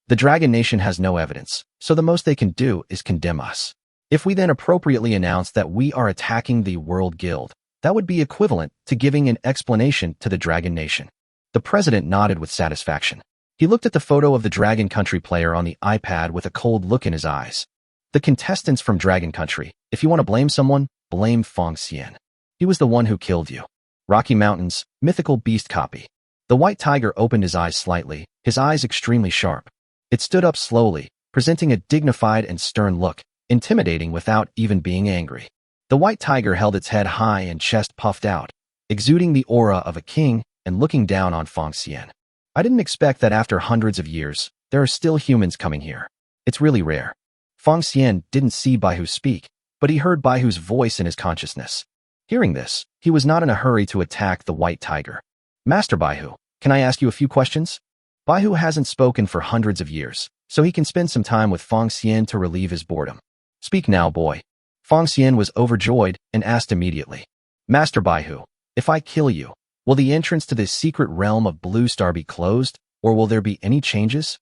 The Dragon Nation has no evidence, so the most they can do is condemn us. If we then appropriately announce that we are attacking the World Guild, that would be equivalent to giving an explanation to the Dragon Nation. The president nodded with satisfaction. He looked at the photo of the Dragon Country player on the iPad with a cold look in his eyes. The contestants from Dragon Country, if you want to blame someone, blame Fong Xian. He was the one who killed you. Rocky Mountains, mythical beast copy. The White Tiger opened his eyes slightly, his eyes extremely sharp. It stood up slowly, presenting a dignified and stern look, intimidating without even being angry. The White Tiger held its head high and chest puffed out, exuding the aura of a king and looking down on Fong Xian. I didn't expect that after hundreds of years, there are still humans coming here. It's really rare. Fong Xian didn't see Baihu speak, but he heard Baihu's voice in his consciousness. Hearing this, he was not in a hurry to attack the White Tiger. Master Baihu, can I ask you a few questions? Baihu hasn't spoken for hundreds of years, so he can spend some time with Fong Xian to relieve his boredom. Speak now, boy. Fong Xian was overjoyed and asked immediately. Master Baihu, if I kill you, will the entrance to this secret realm of Blue Star be closed, or will there be any changes?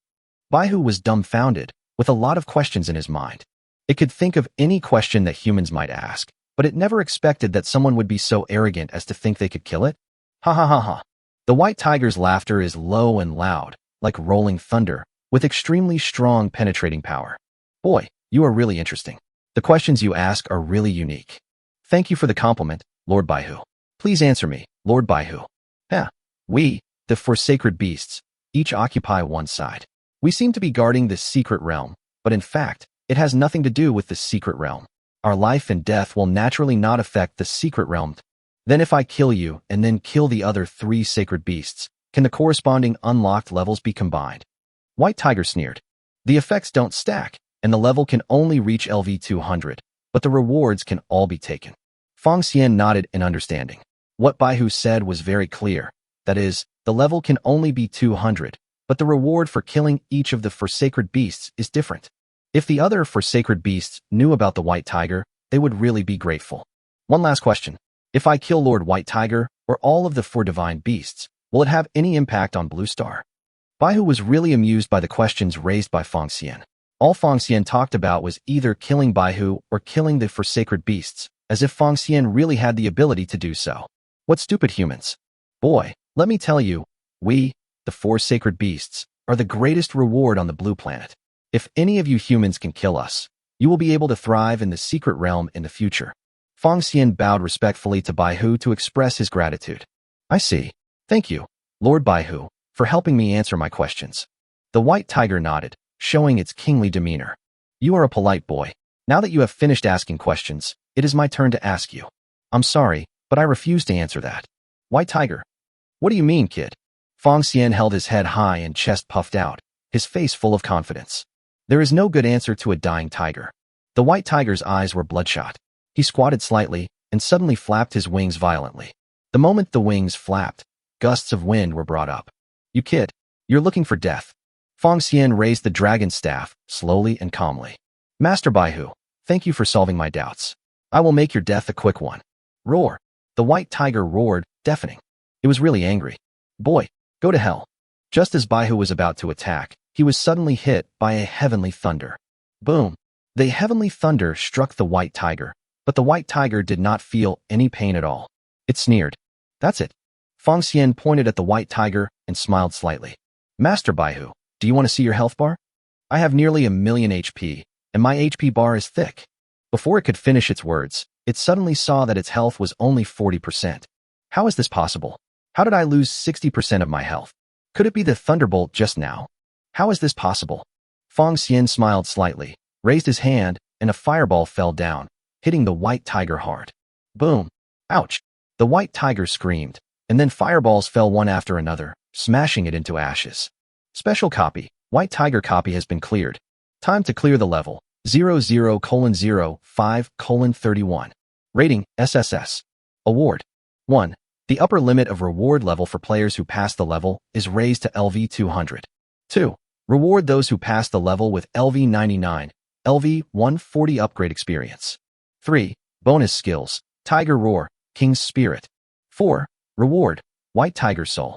Baihu was dumbfounded, with a lot of questions in his mind. It could think of any question that humans might ask, but it never expected that someone would be so arrogant as to think they could kill it. Ha ha ha ha. The White Tiger's laughter is low and loud, like rolling thunder, with extremely strong penetrating power. Boy, you are really interesting. The questions you ask are really unique. Thank you for the compliment, Lord Baihu. Please answer me, Lord Baihu. We, the four sacred beasts, each occupy one side. We seem to be guarding this secret realm, but in fact, it has nothing to do with the secret realm. Our life and death will naturally not affect the secret realm. Then if I kill you and then kill the other 3 sacred beasts, can the corresponding unlocked levels be combined? White Tiger sneered. The effects don't stack, and the level can only reach LV 200, but the rewards can all be taken. Fong Xian nodded in understanding. What Baihu said was very clear. That is, the level can only be 200, but the reward for killing each of the 4 sacred beasts is different. If the other 4 sacred beasts knew about the White Tiger, they would really be grateful. One last question. If I kill Lord White Tiger, or all of the 4 divine beasts, will it have any impact on Blue Star? Baihu was really amused by the questions raised by Fong Xian. All Fong Xian talked about was either killing Baihu or killing the 4 sacred beasts, as if Fong Xian really had the ability to do so. What stupid humans. Boy, let me tell you, we, the 4 sacred beasts, are the greatest reward on the blue planet. If any of you humans can kill us, you will be able to thrive in the secret realm in the future. Fong Xian bowed respectfully to Baihu to express his gratitude. I see. Thank you, Lord Baihu, for helping me answer my questions. The White Tiger nodded, showing its kingly demeanor. You are a polite boy. Now that you have finished asking questions, it is my turn to ask you. I'm sorry, but I refuse to answer that. White tiger. What do you mean, kid? Fong Xian held his head high and chest puffed out, his face full of confidence. There is no good answer to a dying tiger. The white tiger's eyes were bloodshot. He squatted slightly and suddenly flapped his wings violently. The moment the wings flapped, gusts of wind were brought up. You kid, you're looking for death. Fong Xian raised the dragon staff, slowly and calmly. Master Baihu, thank you for solving my doubts. I will make your death a quick one. Roar. The white tiger roared, deafening. It was really angry. Boy, go to hell. Just as Baihu was about to attack, he was suddenly hit by a heavenly thunder. Boom. The heavenly thunder struck the white tiger, but the white tiger did not feel any pain at all. It sneered. That's it. Fong Xian pointed at the white tiger and smiled slightly. Master Baihu, do you want to see your health bar? I have nearly 1,000,000 HP, and my HP bar is thick. Before it could finish its words, it suddenly saw that its health was only 40%. How is this possible? How did I lose 60% of my health? Could it be the thunderbolt just now? How is this possible? Fong Xian smiled slightly, raised his hand, and a fireball fell down, hitting the white tiger hard. Boom! Ouch! The white tiger screamed, and then fireballs fell one after another, smashing it into ashes. Special copy. White tiger copy has been cleared. Time to clear the level. 00:05:31. Rating, SSS. Award. 1. The upper limit of reward level for players who pass the level is raised to LV 200. 2. Reward those who pass the level with LV 99, LV 140 upgrade experience. 3. Bonus skills, Tiger Roar, King's Spirit. 4. Reward, White Tiger Soul.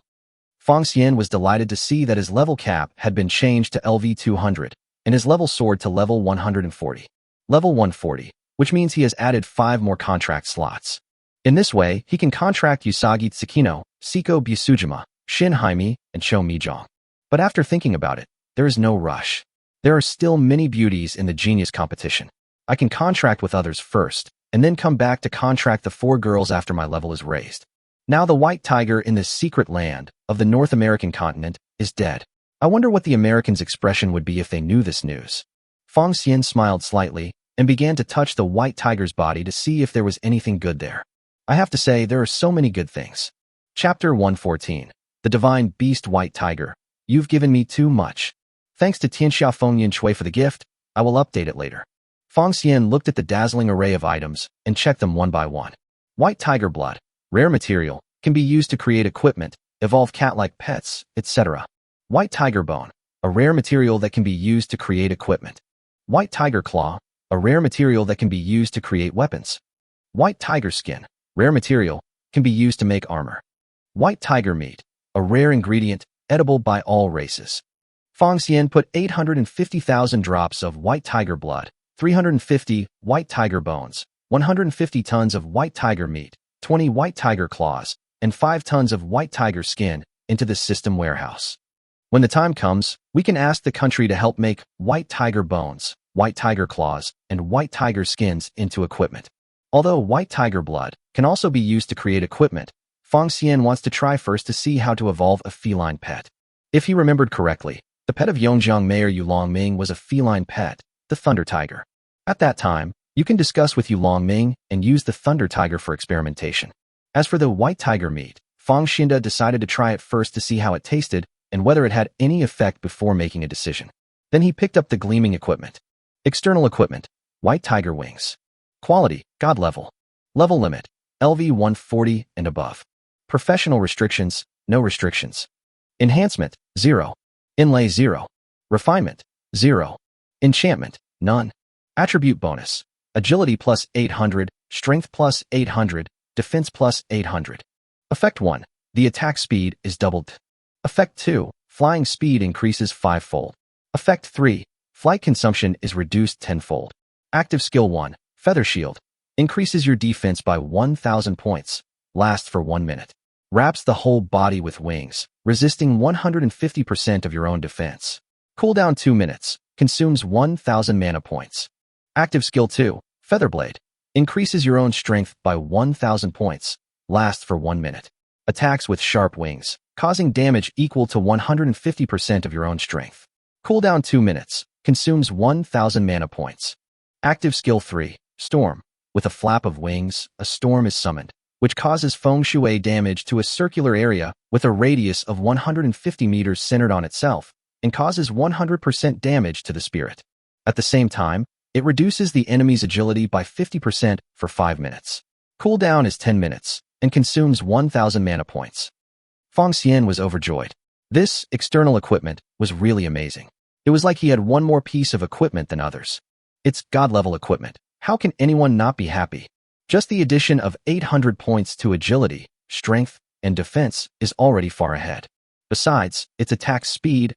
Fong Xian was delighted to see that his level cap had been changed to LV 200, and his level soared to level 140. Level 140, which means he has added 5 more contract slots. In this way, he can contract Usagi Tsukino, Siko Busujima, Shin Haimi, and Cho Mijong. But after thinking about it, there is no rush. There are still many beauties in the genius competition. I can contract with others first, and then come back to contract the 4 girls after my level is raised. Now the white tiger in this secret land of the North American continent is dead. I wonder what the Americans' expression would be if they knew this news. Fong Xian smiled slightly and began to touch the white tiger's body to see if there was anything good there. I have to say, there are so many good things. Chapter 114. The Divine Beast White Tiger. You've given me too much. Thanks to Tianxia Fengyan Chui for the gift. I will update it later. Fong Xian looked at the dazzling array of items and checked them one by one. White tiger blood. Rare material. Can be used to create equipment, evolve cat-like pets, etc. White tiger bone. A rare material that can be used to create equipment. White tiger claw. A rare material that can be used to create weapons. White tiger skin. Rare material. Can be used to make armor. White tiger meat. A rare ingredient, edible by all races. Fong Xian put 850,000 drops of white tiger blood, 350 white tiger bones, 150 tons of white tiger meat, 20 white tiger claws, and 5 tons of white tiger skin into the system warehouse. When the time comes, we can ask the country to help make white tiger bones, white tiger claws, and white tiger skins into equipment. Although white tiger blood can also be used to create equipment, Fong Xian wants to try first to see how to evolve a feline pet. If he remembered correctly, the pet of Yongjiang Mayor Yu Longming was a feline pet, the thunder tiger. At that time, you can discuss with Yu Longming and use the thunder tiger for experimentation. As for the white tiger meat, Fong Xinda decided to try it first to see how it tasted and whether it had any effect before making a decision. Then he picked up the gleaming equipment. External equipment, white tiger wings. Quality, God level. Level limit, LV 140 and above. Professional restrictions, no restrictions. Enhancement, 0. Inlay, 0. Refinement, 0. Enchantment, none. Attribute bonus, agility plus 800, strength plus 800, defense plus 800. Effect 1, the attack speed is doubled. Effect 2, flying speed increases 5-fold. Effect 3, flight consumption is reduced 10-fold. Active skill 1, feather shield, increases your defense by 1,000 points, lasts for 1 minute. Wraps the whole body with wings, resisting 150% of your own defense. Cooldown 2 minutes, consumes 1,000 mana points. Active skill 2, Featherblade, increases your own strength by 1,000 points, lasts for 1 minute. Attacks with sharp wings, causing damage equal to 150% of your own strength. Cooldown 2 minutes, consumes 1,000 mana points. Active Skill 3, Storm. With a flap of wings, a storm is summoned, which causes feng shui damage to a circular area with a radius of 150 meters centered on itself, and causes 100% damage to the spirit. At the same time, it reduces the enemy's agility by 50% for 5 minutes. Cooldown is 10 minutes, and consumes 1,000 mana points. Feng Xian was overjoyed. This external equipment was really amazing. It was like he had one more piece of equipment than others. It's god-level equipment. How can anyone not be happy? Just the addition of 800 points to agility, strength, and defense is already far ahead. Besides, its attack speed,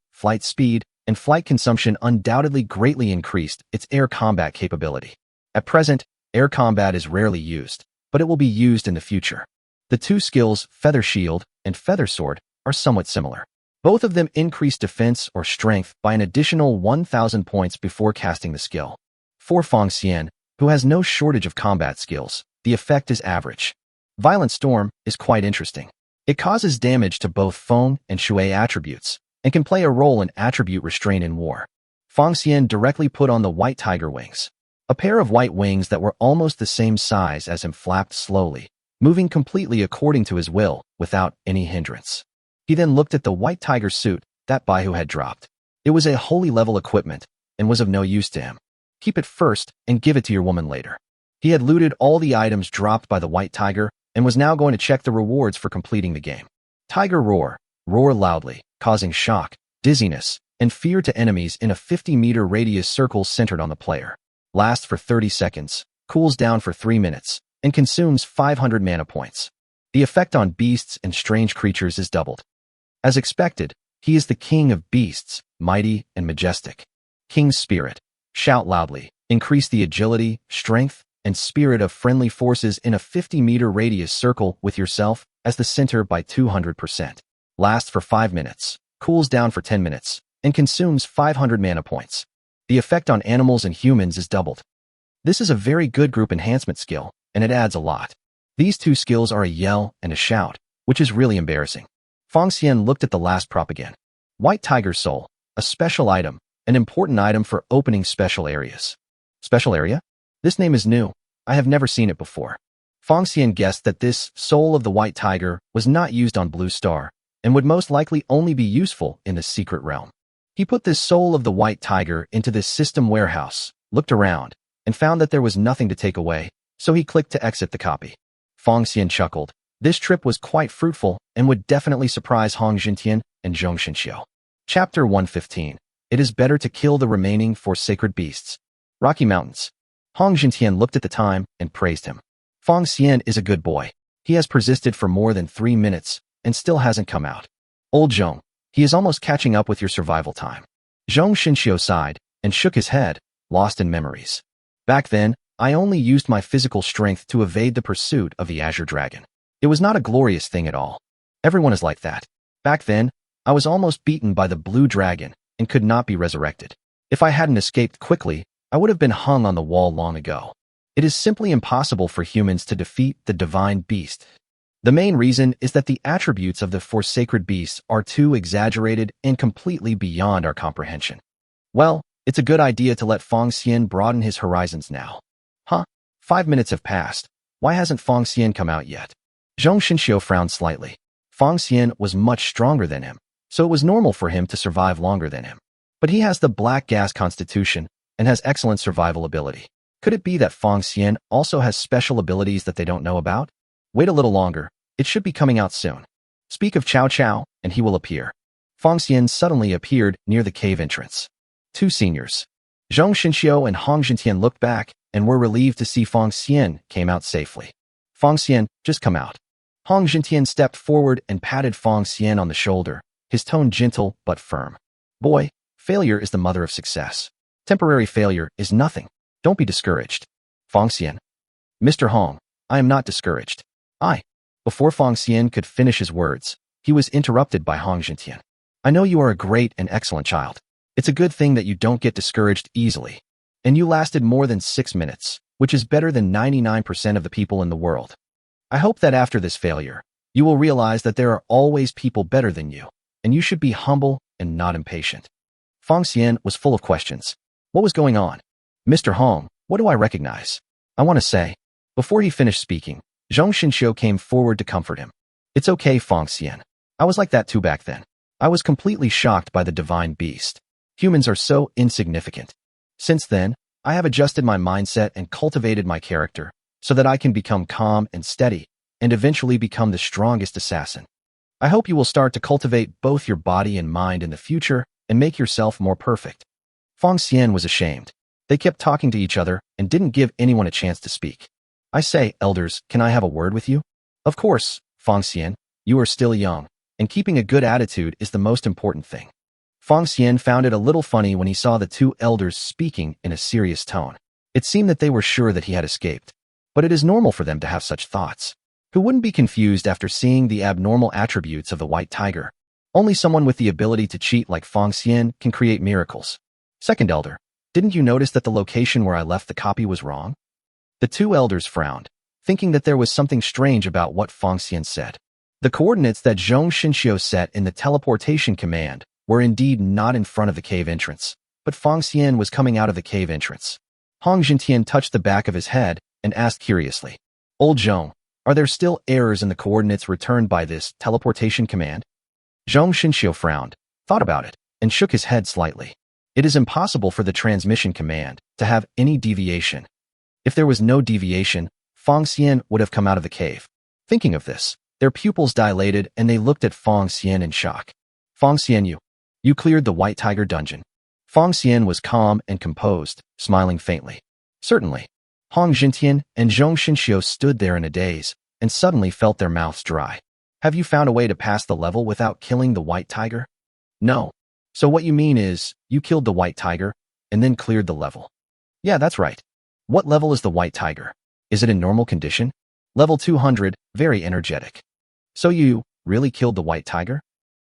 and flight consumption undoubtedly greatly increased its air combat capability. At present, air combat is rarely used, but it will be used in the future. The two skills, Feather Shield and Feather Sword, are somewhat similar. Both of them increase defense or strength by an additional 1,000 points before casting the skill. For Feng Xian, who has no shortage of combat skills, the effect is average. Violent Storm is quite interesting. It causes damage to both Feng and Shui attributes, and can play a role in attribute restraint in war. Feng Xian directly put on the white tiger wings. A pair of white wings that were almost the same size as him flapped slowly, moving completely according to his will, without any hindrance. He then looked at the white tiger suit that Baihu had dropped. It was a holy level equipment, and was of no use to him. Keep it first, and give it to your woman later. He had looted all the items dropped by the white tiger, and was now going to check the rewards for completing the game. Tiger Roar. Roar loudly, causing shock, dizziness, and fear to enemies in a 50-meter radius circle centered on the player. Lasts for 30 seconds, cools down for 3 minutes, and consumes 500 mana points. The effect on beasts and strange creatures is doubled. As expected, he is the king of beasts, mighty and majestic. King's Spirit. Shout loudly, increase the agility, strength, and spirit of friendly forces in a 50-meter radius circle with yourself as the center by 200%. Lasts for 5 minutes, cools down for 10 minutes, and consumes 500 mana points. The effect on animals and humans is doubled. This is a very good group enhancement skill, and it adds a lot. These two skills are a yell and a shout, which is really embarrassing. Feng Xian looked at the last prop again. White Tiger Soul, a special item, an important item for opening special areas. Special area? This name is new. I have never seen it before. Feng Xian guessed that this Soul of the White Tiger was not used on Blue Star, and would most likely only be useful in the secret realm. He put this Soul of the White Tiger into this system warehouse, looked around, and found that there was nothing to take away, so he clicked to exit the copy. Feng Xian chuckled. This trip was quite fruitful and would definitely surprise Hong Jintian and Zhong Xinxiu. Chapter 115. It is better to kill the remaining 4 sacred beasts. Rocky Mountains. Hong Jintian looked at the time and praised him. Feng Xian is a good boy. He has persisted for more than 3 minutes and still hasn't come out. Old Zhong, he is almost catching up with your survival time. Zhong Xinxiu sighed and shook his head, lost in memories. Back then, I only used my physical strength to evade the pursuit of the Azure Dragon. It was not a glorious thing at all. Everyone is like that. Back then, I was almost beaten by the Blue Dragon and could not be resurrected. If I hadn't escaped quickly, I would have been hung on the wall long ago. It is simply impossible for humans to defeat the divine beast. The main reason is that the attributes of the 4 sacred beasts are too exaggerated and completely beyond our comprehension. Well, it's a good idea to let Feng Xian broaden his horizons now. 5 minutes have passed. Why hasn't Feng Xian come out yet? Zhong Xinxiu frowned slightly. Feng Xian was much stronger than him, so it was normal for him to survive longer than him. But he has the black gas constitution and has excellent survival ability. Could it be that Feng Xian also has special abilities that they don't know about? Wait a little longer. It should be coming out soon. Speak of Cao Cao, and he will appear. Feng Xian suddenly appeared near the cave entrance. 2 seniors. Zhong Xinxiu and Hong Jintian looked back and were relieved to see Feng Xian came out safely. Feng Xian, just come out. Hong Jintian stepped forward and patted Feng Xian on the shoulder, his tone gentle but firm. Boy, failure is the mother of success. Temporary failure is nothing. Don't be discouraged. Feng Xian. Mr. Hong, I am not discouraged. Before Feng Xian could finish his words, he was interrupted by Hong Jintian. I know you are a great and excellent child. It's a good thing that you don't get discouraged easily. And you lasted more than 6 minutes, which is better than 99% of the people in the world. I hope that after this failure, you will realize that there are always people better than you, and you should be humble and not impatient. Feng Xian was full of questions. What was going on? Mr. Hong, What do I recognize? I want to say. Before he finished speaking, Zhong Xinxiu came forward to comfort him. It's okay, Feng Xian. I was like that too back then. I was completely shocked by the divine beast. Humans are so insignificant. Since then, I have adjusted my mindset and cultivated my character so that I can become calm and steady and eventually become the strongest assassin. I hope you will start to cultivate both your body and mind in the future and make yourself more perfect. Feng Xian was ashamed. They kept talking to each other and didn't give anyone a chance to speak. I say, elders, can I have a word with you? Of course, Feng Xian, you are still young, and keeping a good attitude is the most important thing. Feng Xian found it a little funny when he saw the two elders speaking in a serious tone. It seemed that they were sure that he had escaped. But it is normal for them to have such thoughts. Who wouldn't be confused after seeing the abnormal attributes of the white tiger? Only someone with the ability to cheat like Feng Xian can create miracles. Second elder, didn't you notice that the location where I left the copy was wrong? The two elders frowned, thinking that there was something strange about what Feng Xian said. The coordinates that Zhong Xinxiu set in the teleportation command were indeed not in front of the cave entrance, but Feng Xian was coming out of the cave entrance. Hong Jintian touched the back of his head and asked curiously, Old Zhong, are there still errors in the coordinates returned by this teleportation command? Zhong Xinxiu frowned, thought about it, and shook his head slightly. It is impossible for the transmission command to have any deviation. If there was no deviation, Feng Xian would have come out of the cave. Thinking of this, their pupils dilated and they looked at Feng Xian in shock. Feng Xian, you cleared the White Tiger dungeon. Feng Xian was calm and composed, smiling faintly. Certainly. Hong Jintian and Zhong Xinxiu stood there in a daze and suddenly felt their mouths dry. Have you found a way to pass the level without killing the White Tiger? No. So what you mean is, you killed the White Tiger and then cleared the level. Yeah, that's right. What level is the White Tiger? Is it in normal condition? Level 200, very energetic. So you really killed the White Tiger?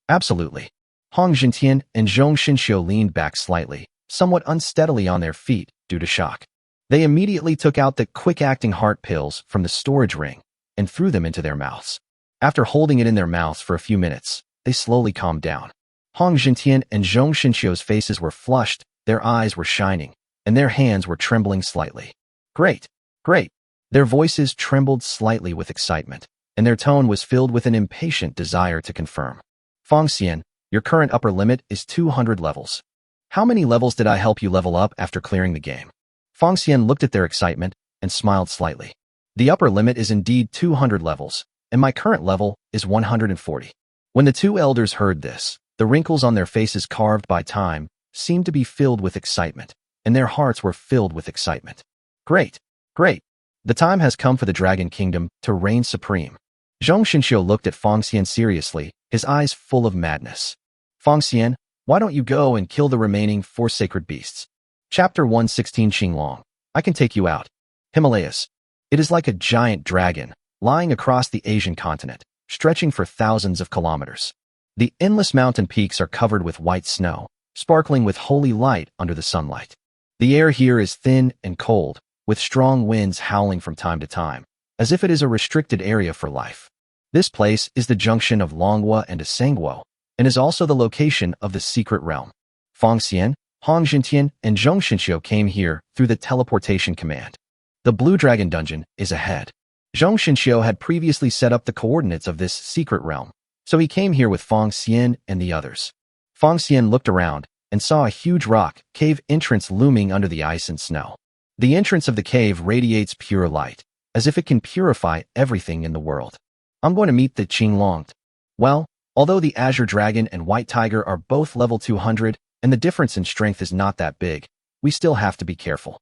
Absolutely. Hong Jintian and Zhong Xinxiu leaned back slightly, somewhat unsteadily on their feet due to shock. They immediately took out the quick-acting heart pills from the storage ring and threw them into their mouths. After holding it in their mouths for a few minutes, they slowly calmed down. Hong Jintian and Zhong Xinxiu's faces were flushed, their eyes were shining, and their hands were trembling slightly. Great, great. Their voices trembled slightly with excitement, and their tone was filled with an impatient desire to confirm. Feng Xian, your current upper limit is 200 levels. How many levels did I help you level up after clearing the game? Feng Xian looked at their excitement and smiled slightly. The upper limit is indeed 200 levels, and my current level is 140. When the two elders heard this, the wrinkles on their faces carved by time seemed to be filled with excitement, and their hearts were filled with excitement. Great, great. The time has come for the Dragon Kingdom to reign supreme. Zhong Xinxiu looked at Feng Xian seriously, his eyes full of madness. Feng Xian, why don't you go and kill the remaining 4 sacred beasts? Chapter 116 Xinglong. I can take you out. Himalayas. It is like a giant dragon, lying across the Asian continent, stretching for thousands of kilometers. The endless mountain peaks are covered with white snow, sparkling with holy light under the sunlight. The air here is thin and cold, with strong winds howling from time to time, as if it is a restricted area for life. This place is the junction of Longhua and Asangwo, and is also the location of the secret realm. Feng Xian, Hong Jintian, and Zhong Xinxiu came here through the teleportation command. The Blue Dragon Dungeon is ahead. Zhong Xinxiu had previously set up the coordinates of this secret realm, so he came here with Feng Xian and the others. Feng Xian looked around and saw a huge rock cave entrance looming under the ice and snow. The entrance of the cave radiates pure light, as if it can purify everything in the world. I'm going to meet the Qinglong. Well, although the Azure Dragon and White Tiger are both level 200, and the difference in strength is not that big, we still have to be careful.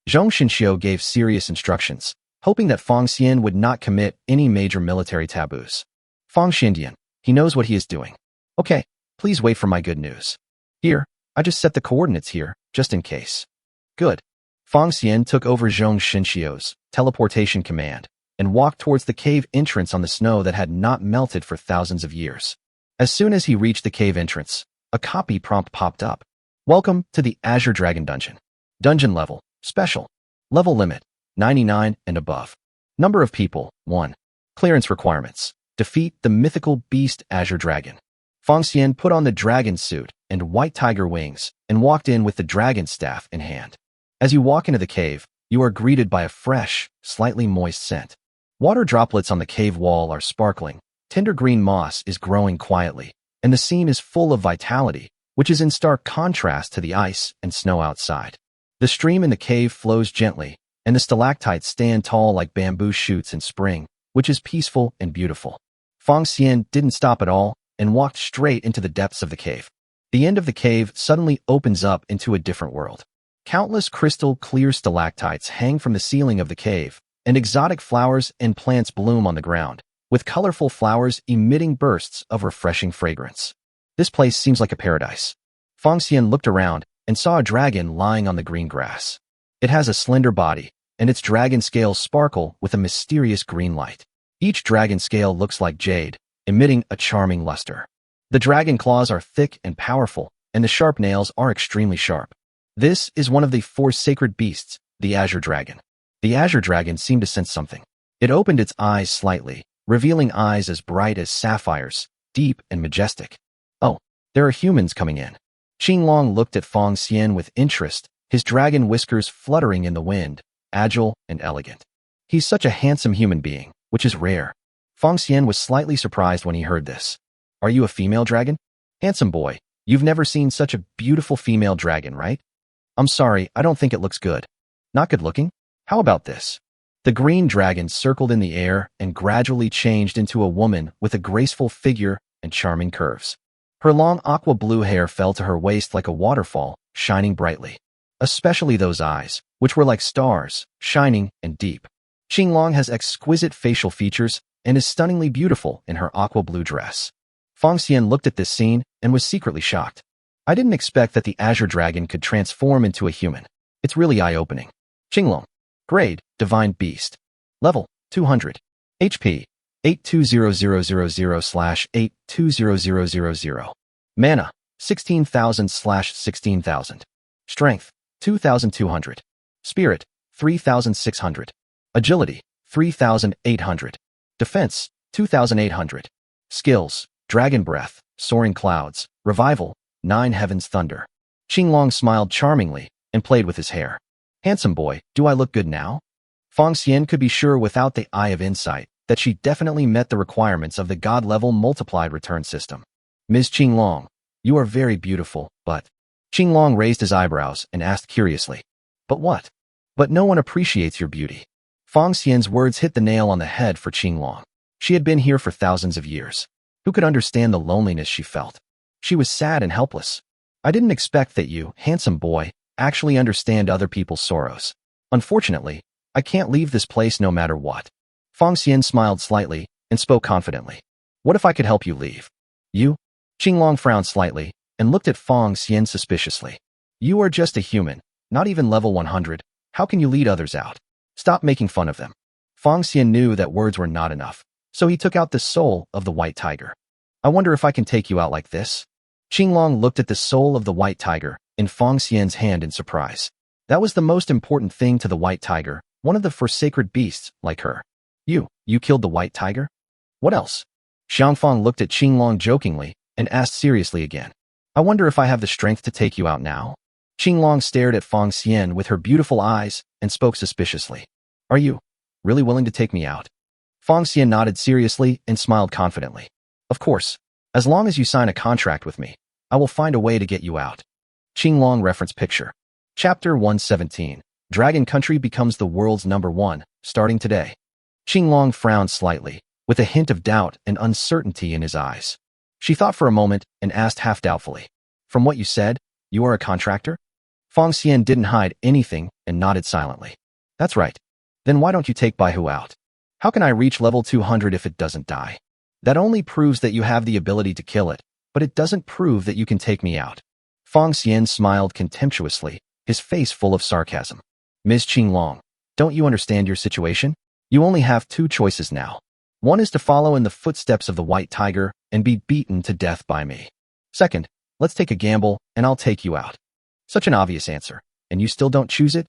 Zhong Xinxiu gave serious instructions, hoping that Feng Xian would not commit any major military taboos. Feng Xiandian, he knows what he is doing. Okay, please wait for my good news. Here, I just set the coordinates here, just in case. Good. Feng Xian took over Zhong Xinxiu's teleportation command and walked towards the cave entrance on the snow that had not melted for thousands of years. As soon as he reached the cave entrance, a copy prompt popped up. Welcome to the Azure Dragon Dungeon. Dungeon level, special. Level limit, 99 and above. Number of people, 1. Clearance requirements. Defeat the mythical beast Azure Dragon. Feng Xian put on the dragon suit and white tiger wings and walked in with the dragon staff in hand. As you walk into the cave, you are greeted by a fresh, slightly moist scent. Water droplets on the cave wall are sparkling, tender green moss is growing quietly, and the scene is full of vitality, which is in stark contrast to the ice and snow outside. The stream in the cave flows gently, and the stalactites stand tall like bamboo shoots in spring, which is peaceful and beautiful. Feng Xian didn't stop at all and walked straight into the depths of the cave. The end of the cave suddenly opens up into a different world. Countless crystal-clear stalactites hang from the ceiling of the cave, and exotic flowers and plants bloom on the ground, with colorful flowers emitting bursts of refreshing fragrance. This place seems like a paradise. Feng Xian looked around and saw a dragon lying on the green grass. It has a slender body, and its dragon scales sparkle with a mysterious green light. Each dragon scale looks like jade, emitting a charming luster. The dragon claws are thick and powerful, and the sharp nails are extremely sharp. This is one of the 4 sacred beasts, the azure dragon. The azure dragon seemed to sense something. It opened its eyes slightly, revealing eyes as bright as sapphires, deep and majestic. Oh, there are humans coming in. Qinglong looked at Feng Xian with interest, his dragon whiskers fluttering in the wind, agile and elegant. He's such a handsome human being, which is rare. Feng Xian was slightly surprised when he heard this. Are you a female dragon? Handsome boy, you've never seen such a beautiful female dragon, right? I'm sorry, I don't think it looks good. Not good looking? How about this? The green dragon circled in the air and gradually changed into a woman with a graceful figure and charming curves. Her long aqua blue hair fell to her waist like a waterfall, shining brightly. Especially those eyes, which were like stars, shining and deep. Qinglong has exquisite facial features and is stunningly beautiful in her aqua blue dress. Feng Xian looked at this scene and was secretly shocked. I didn't expect that the azure dragon could transform into a human. It's really eye-opening. Qinglong. Grade, Divine Beast. Level, 200. HP, 820000/820000. Mana, 16,000/16,000. Strength, 2,200. Spirit, 3,600. Agility, 3,800. Defense, 2,800. Skills, Dragon Breath, Soaring Clouds, Revival, 9 Heavens Thunder. Qinglong smiled charmingly and played with his hair. Handsome boy, do I look good now? Feng Xian could be sure without the eye of insight that she definitely met the requirements of the God-level multiplied return system. Ms. Qinglong, you are very beautiful, but... Qinglong raised his eyebrows and asked curiously. But what? But no one appreciates your beauty. Feng Xian's words hit the nail on the head for Qinglong. She had been here for thousands of years. Who could understand the loneliness she felt? She was sad and helpless. I didn't expect that you, handsome boy, actually understand other people's sorrows. Unfortunately, I can't leave this place no matter what. Feng Xian smiled slightly and spoke confidently. What if I could help you leave? You? Qinglong frowned slightly and looked at Feng Xian suspiciously. You are just a human, not even level 100. How can you lead others out? Stop making fun of them. Feng Xian knew that words were not enough, so he took out the soul of the white tiger. I wonder if I can take you out like this? Qinglong looked at the soul of the white tiger in Feng Xian's hand in surprise. That was the most important thing to the white tiger, one of the 4 sacred beasts, like her. You killed the white tiger? What else? Xiangfang looked at Qinglong jokingly and asked seriously again. I wonder if I have the strength to take you out now? Qinglong stared at Feng Xian with her beautiful eyes and spoke suspiciously. Are you really willing to take me out? Feng Xian nodded seriously and smiled confidently. Of course, as long as you sign a contract with me, I will find a way to get you out. Qinglong reference picture. Chapter 117. Dragon Country becomes the world's #1, starting today. Qinglong frowned slightly, with a hint of doubt and uncertainty in his eyes. She thought for a moment and asked half doubtfully. From what you said, you are a contractor? Feng Xian didn't hide anything and nodded silently. That's right. Then why don't you take Baihu out? How can I reach level 200 if it doesn't die? That only proves that you have the ability to kill it, but it doesn't prove that you can take me out. Feng Xian smiled contemptuously, his face full of sarcasm. Ms. Qinglong, don't you understand your situation? You only have 2 choices now. One is to follow in the footsteps of the white tiger and be beaten to death by me. Second, let's take a gamble and I'll take you out. Such an obvious answer, and you still don't choose it?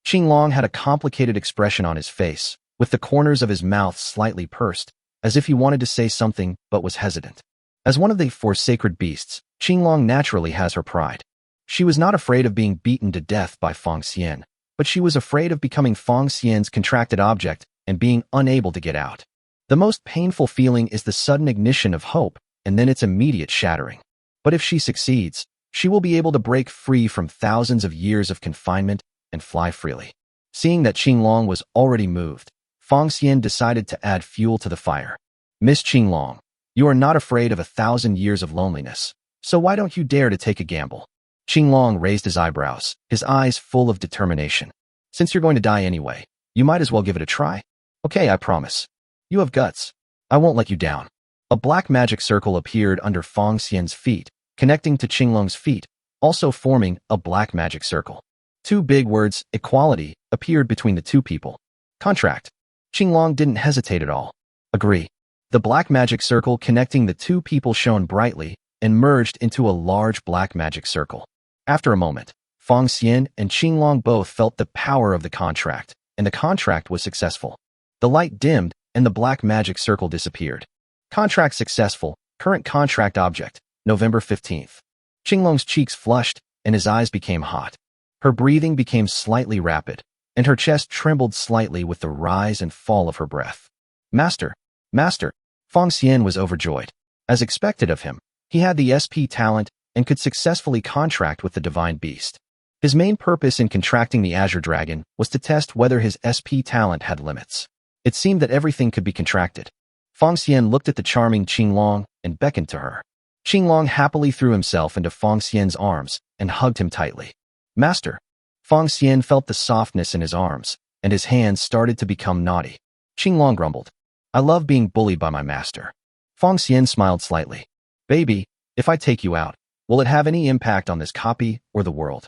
Qinglong had a complicated expression on his face, with the corners of his mouth slightly pursed, as if he wanted to say something but was hesitant. As one of the 4 sacred beasts, Qinglong naturally has her pride. She was not afraid of being beaten to death by Feng Xian, but she was afraid of becoming Fong Xian's contracted object and being unable to get out. The most painful feeling is the sudden ignition of hope and then its immediate shattering. But if she succeeds, she will be able to break free from thousands of years of confinement and fly freely. Seeing that Qinglong was already moved, Fong Xian decided to add fuel to the fire. Miss Qinglong, you are not afraid of 1,000 years of loneliness, so why don't you dare to take a gamble? Qinglong raised his eyebrows, his eyes full of determination. Since you're going to die anyway, you might as well give it a try. Okay, I promise. You have guts. I won't let you down. A black magic circle appeared under Fong Xian's feet, connecting to Qinglong's feet, also forming a black magic circle. Two big words, equality, appeared between the two people. Contract. Qinglong didn't hesitate at all. Agree. The black magic circle connecting the two people shone brightly and merged into a large black magic circle. After a moment, Fong Xian and Qinglong both felt the power of the contract, and the contract was successful. The light dimmed, and the black magic circle disappeared. Contract successful. Current contract object, November 15th. Qinglong's cheeks flushed, and his eyes became hot. Her breathing became slightly rapid, and her chest trembled slightly with the rise and fall of her breath. Master! Master! Fong Xian was overjoyed. As expected of him, he had the SP talent and could successfully contract with the divine beast. His main purpose in contracting the Azure Dragon was to test whether his SP talent had limits. It seemed that everything could be contracted. Fong Xian looked at the charming Qinglong and beckoned to her. Qinglong happily threw himself into Fong Xian's arms and hugged him tightly. Master! Fong Xian felt the softness in his arms, and his hands started to become naughty. Qinglong grumbled. I love being bullied by my master. Fong Xian smiled slightly. Baby, if I take you out, will it have any impact on this copy or the world?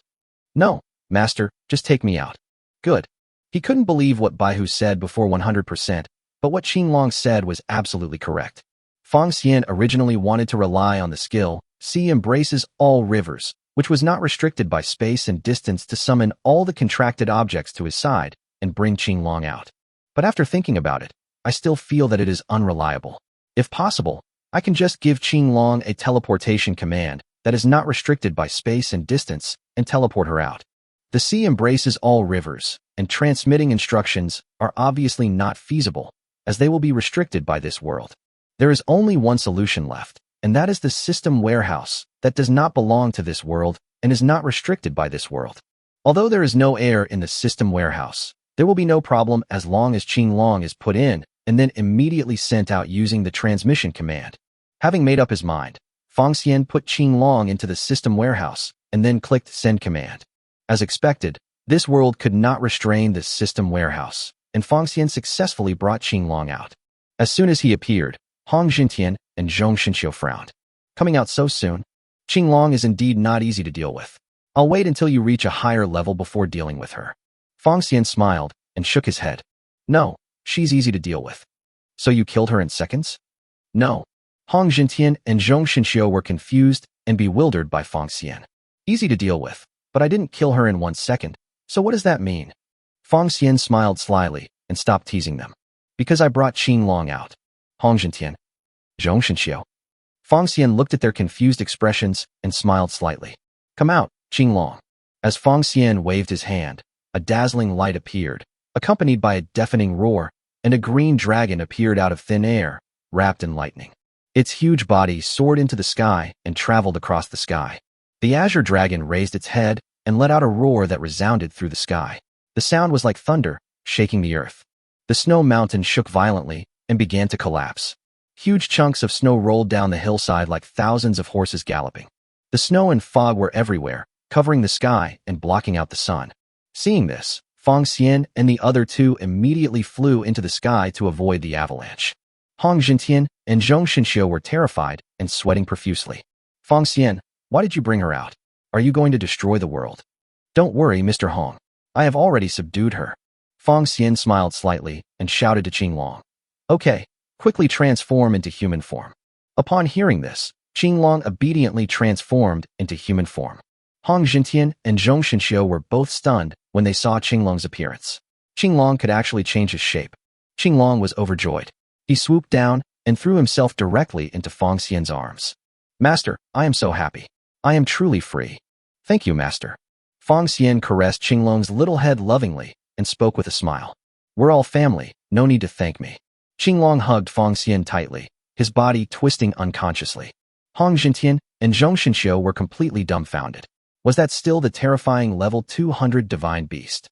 No, master, just take me out. Good. He couldn't believe what Baihu said before 100%, but what Qinglong said was absolutely correct. Fong Xian originally wanted to rely on the skill, Sea embraces all rivers, which was not restricted by space and distance to summon all the contracted objects to his side and bring Qinglong out. But after thinking about it, I still feel that it is unreliable. If possible, I can just give Qinglong a teleportation command that is not restricted by space and distance and teleport her out. The sea embraces all rivers, and transmitting instructions are obviously not feasible, as they will be restricted by this world. There is only one solution left, and that is the system warehouse that does not belong to this world and is not restricted by this world. Although there is no air in the system warehouse, there will be no problem as long as Qinglong is put in and then immediately sent out using the transmission command. Having made up his mind, Fong Xian put Qinglong into the system warehouse and then clicked send command. As expected, this world could not restrain this system warehouse, and Fong Xian successfully brought Qinglong out. As soon as he appeared, Hong Jintian and Zhong Xinqiu frowned. Coming out so soon? Qinglong is indeed not easy to deal with. I'll wait until you reach a higher level before dealing with her. Fong Xian smiled and shook his head. No, she's easy to deal with. So you killed her in seconds? No. Hong Jintian and Zhong Xinqiu were confused and bewildered by Fong Xian. Easy to deal with, but I didn't kill her in 1 second, so what does that mean? Fong Xian smiled slyly and stopped teasing them. Because I brought Qinglong out. Hong Jintian. Zhong Xinqiu. Fong Xian looked at their confused expressions and smiled slightly. Come out, Qinglong. As Fong Xian waved his hand, a dazzling light appeared, accompanied by a deafening roar, and a green dragon appeared out of thin air, wrapped in lightning. Its huge body soared into the sky and traveled across the sky. The Azure Dragon raised its head and let out a roar that resounded through the sky. The sound was like thunder, shaking the earth. The snow mountain shook violently and began to collapse. Huge chunks of snow rolled down the hillside like thousands of horses galloping. The snow and fog were everywhere, covering the sky and blocking out the sun. Seeing this, Fong Xian and the other two immediately flew into the sky to avoid the avalanche. Hong Jintian and Zhong Xinqiu were terrified and sweating profusely. Fong Xian, why did you bring her out? Are you going to destroy the world? Don't worry, Mr. Hong. I have already subdued her. Fong Xian smiled slightly and shouted to Qinglong. Okay, quickly transform into human form. Upon hearing this, Qinglong obediently transformed into human form. Hong Jintian and Zhong Xinqiu were both stunned when they saw Qinglong's appearance. Qinglong could actually change his shape. Qinglong was overjoyed. He swooped down and threw himself directly into Fong Xian's arms. Master, I am so happy. I am truly free. Thank you, Master. Fong Xian caressed Qinglong's little head lovingly and spoke with a smile. We're all family, no need to thank me. Qinglong hugged Fong Xian tightly, his body twisting unconsciously. Hong Jintian and Zhong Xinxiu were completely dumbfounded. Was that still the terrifying level 200 divine beast?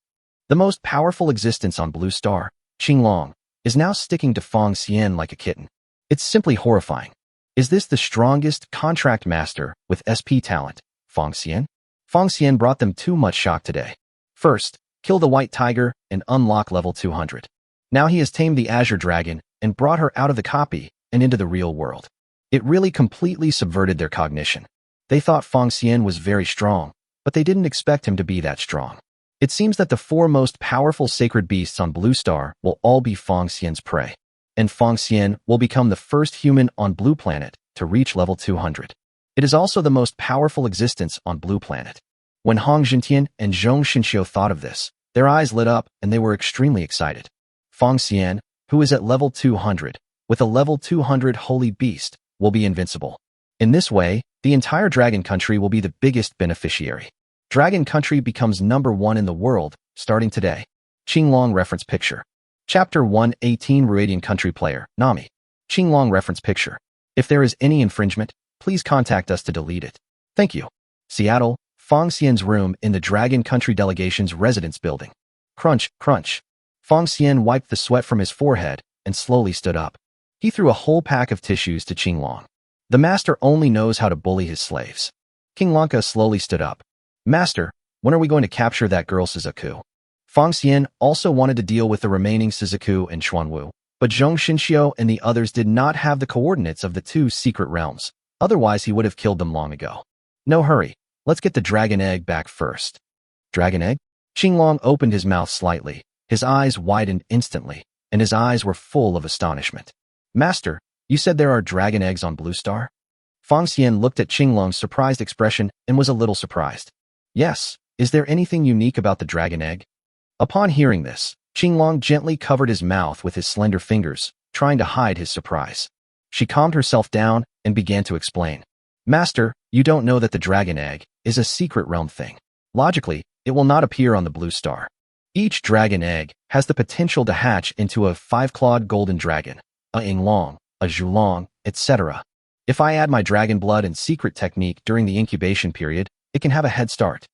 The most powerful existence on Blue Star, Qinglong, is now sticking to Fong Xian like a kitten. It's simply horrifying. Is this the strongest contract master with SP talent, Fong Xian? Fong Xian brought them too much shock today. First, kill the white tiger and unlock level 200. Now he has tamed the Azure Dragon and brought her out of the copy and into the real world. It really completely subverted their cognition. They thought Fong Xian was very strong, but they didn't expect him to be that strong. It seems that the 4 most powerful sacred beasts on Blue Star will all be Fong Xian's prey, and Fong Xian will become the first human on Blue Planet to reach level 200. It is also the most powerful existence on Blue Planet. When Hong Jintian and Zhong Xinxiu thought of this, their eyes lit up and they were extremely excited. Fong Xian, who is at level 200, with a level 200 holy beast, will be invincible. In this way, the entire Dragon Country will be the biggest beneficiary. Dragon Country becomes #1 in the world, starting today. Qinglong reference picture. Chapter 118 Ruadian Country Player, Nami. Qinglong reference picture. If there is any infringement, please contact us to delete it. Thank you. Seattle, Fong Xian's room in the Dragon Country Delegation's residence building. Crunch, crunch. Fong Xian wiped the sweat from his forehead and slowly stood up. He threw a whole pack of tissues to Qinglong. The master only knows how to bully his slaves. King Lanka slowly stood up. Master, when are we going to capture that girl Suzaku? Fong Xian also wanted to deal with the remaining Suzaku and Xuanwu, but Zhong Xinxiu and the others did not have the coordinates of the 2 secret realms. Otherwise, he would have killed them long ago. No hurry. Let's get the dragon egg back first. Dragon egg? Qinglong opened his mouth slightly. His eyes widened instantly, and his eyes were full of astonishment. Master, you said there are dragon eggs on Blue Star? Fong Xian looked at Qinglong's surprised expression and was a little surprised. Yes, is there anything unique about the dragon egg? Upon hearing this, Qinglong gently covered his mouth with his slender fingers, trying to hide his surprise. She calmed herself down and began to explain. Master, you don't know that the dragon egg is a secret realm thing. Logically, it will not appear on the Blue Star. Each dragon egg has the potential to hatch into a 5-clawed golden dragon, a Yinglong, a Zhulong, etc. If I add my dragon blood and secret technique during the incubation period, it can have a head start.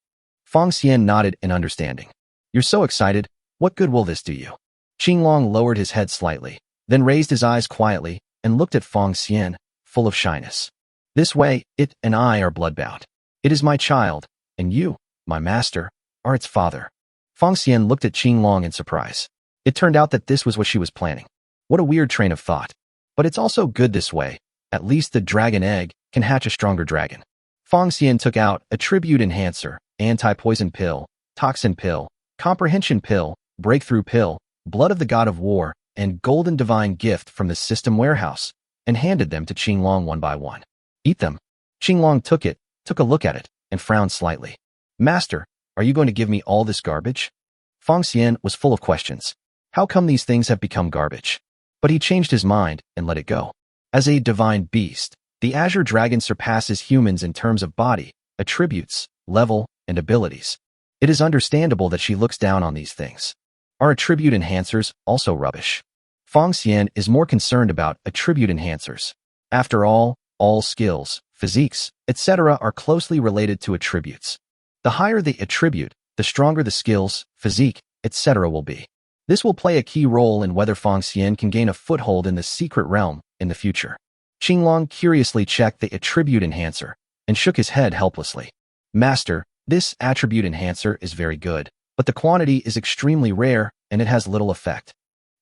Fong Xian nodded in understanding. You're so excited. What good will this do you? Qinglong lowered his head slightly, then raised his eyes quietly and looked at Fong Xian, full of shyness. This way, it and I are bloodbound. It is my child, and you, my master, are its father. Fong Xian looked at Qinglong in surprise. It turned out that this was what she was planning. What a weird train of thought. But it's also good this way. At least the dragon egg can hatch a stronger dragon. Fong Xian took out a tribute enhancer, anti-poison pill, toxin pill, comprehension pill, breakthrough pill, blood of the god of war, and golden divine gift from the system warehouse, and handed them to Qinglong one by one. Eat them. Qinglong took it, took a look at it, and frowned slightly. Master, are you going to give me all this garbage? Fong Xian was full of questions. How come these things have become garbage? But he changed his mind and let it go. As a divine beast, the Azure Dragon surpasses humans in terms of body, attributes, level, and abilities. It is understandable that she looks down on these things. Are attribute enhancers also rubbish? Fong Xian is more concerned about attribute enhancers. After all skills, physiques, etc. are closely related to attributes. The higher the attribute, the stronger the skills, physique, etc. will be. This will play a key role in whether Fong Xian can gain a foothold in the secret realm in the future. Qinglong curiously checked the attribute enhancer and shook his head helplessly. Master, this attribute enhancer is very good, but the quantity is extremely rare and it has little effect.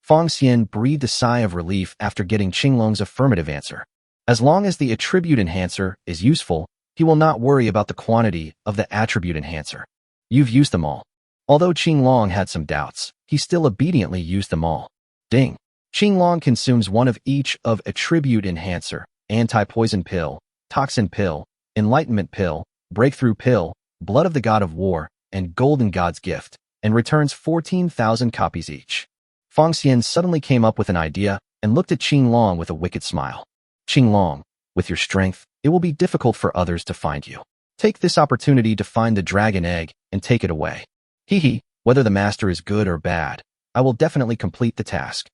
Fong Xian breathed a sigh of relief after getting Qinglong's affirmative answer. As long as the attribute enhancer is useful, he will not worry about the quantity of the attribute enhancer. You've used them all. Although Qinglong had some doubts, he still obediently used them all. Ding. Qinglong consumes one of each of attribute enhancer, anti-poison pill, toxin pill, enlightenment pill, breakthrough pill, blood of the god of war, and golden god's gift, and returns 14,000 copies each. Fong Xian suddenly came up with an idea and looked at Qinglong with a wicked smile. Qinglong, with your strength, it will be difficult for others to find you. Take this opportunity to find the dragon egg and take it away. Hee hee, whether the master is good or bad, I will definitely complete the task.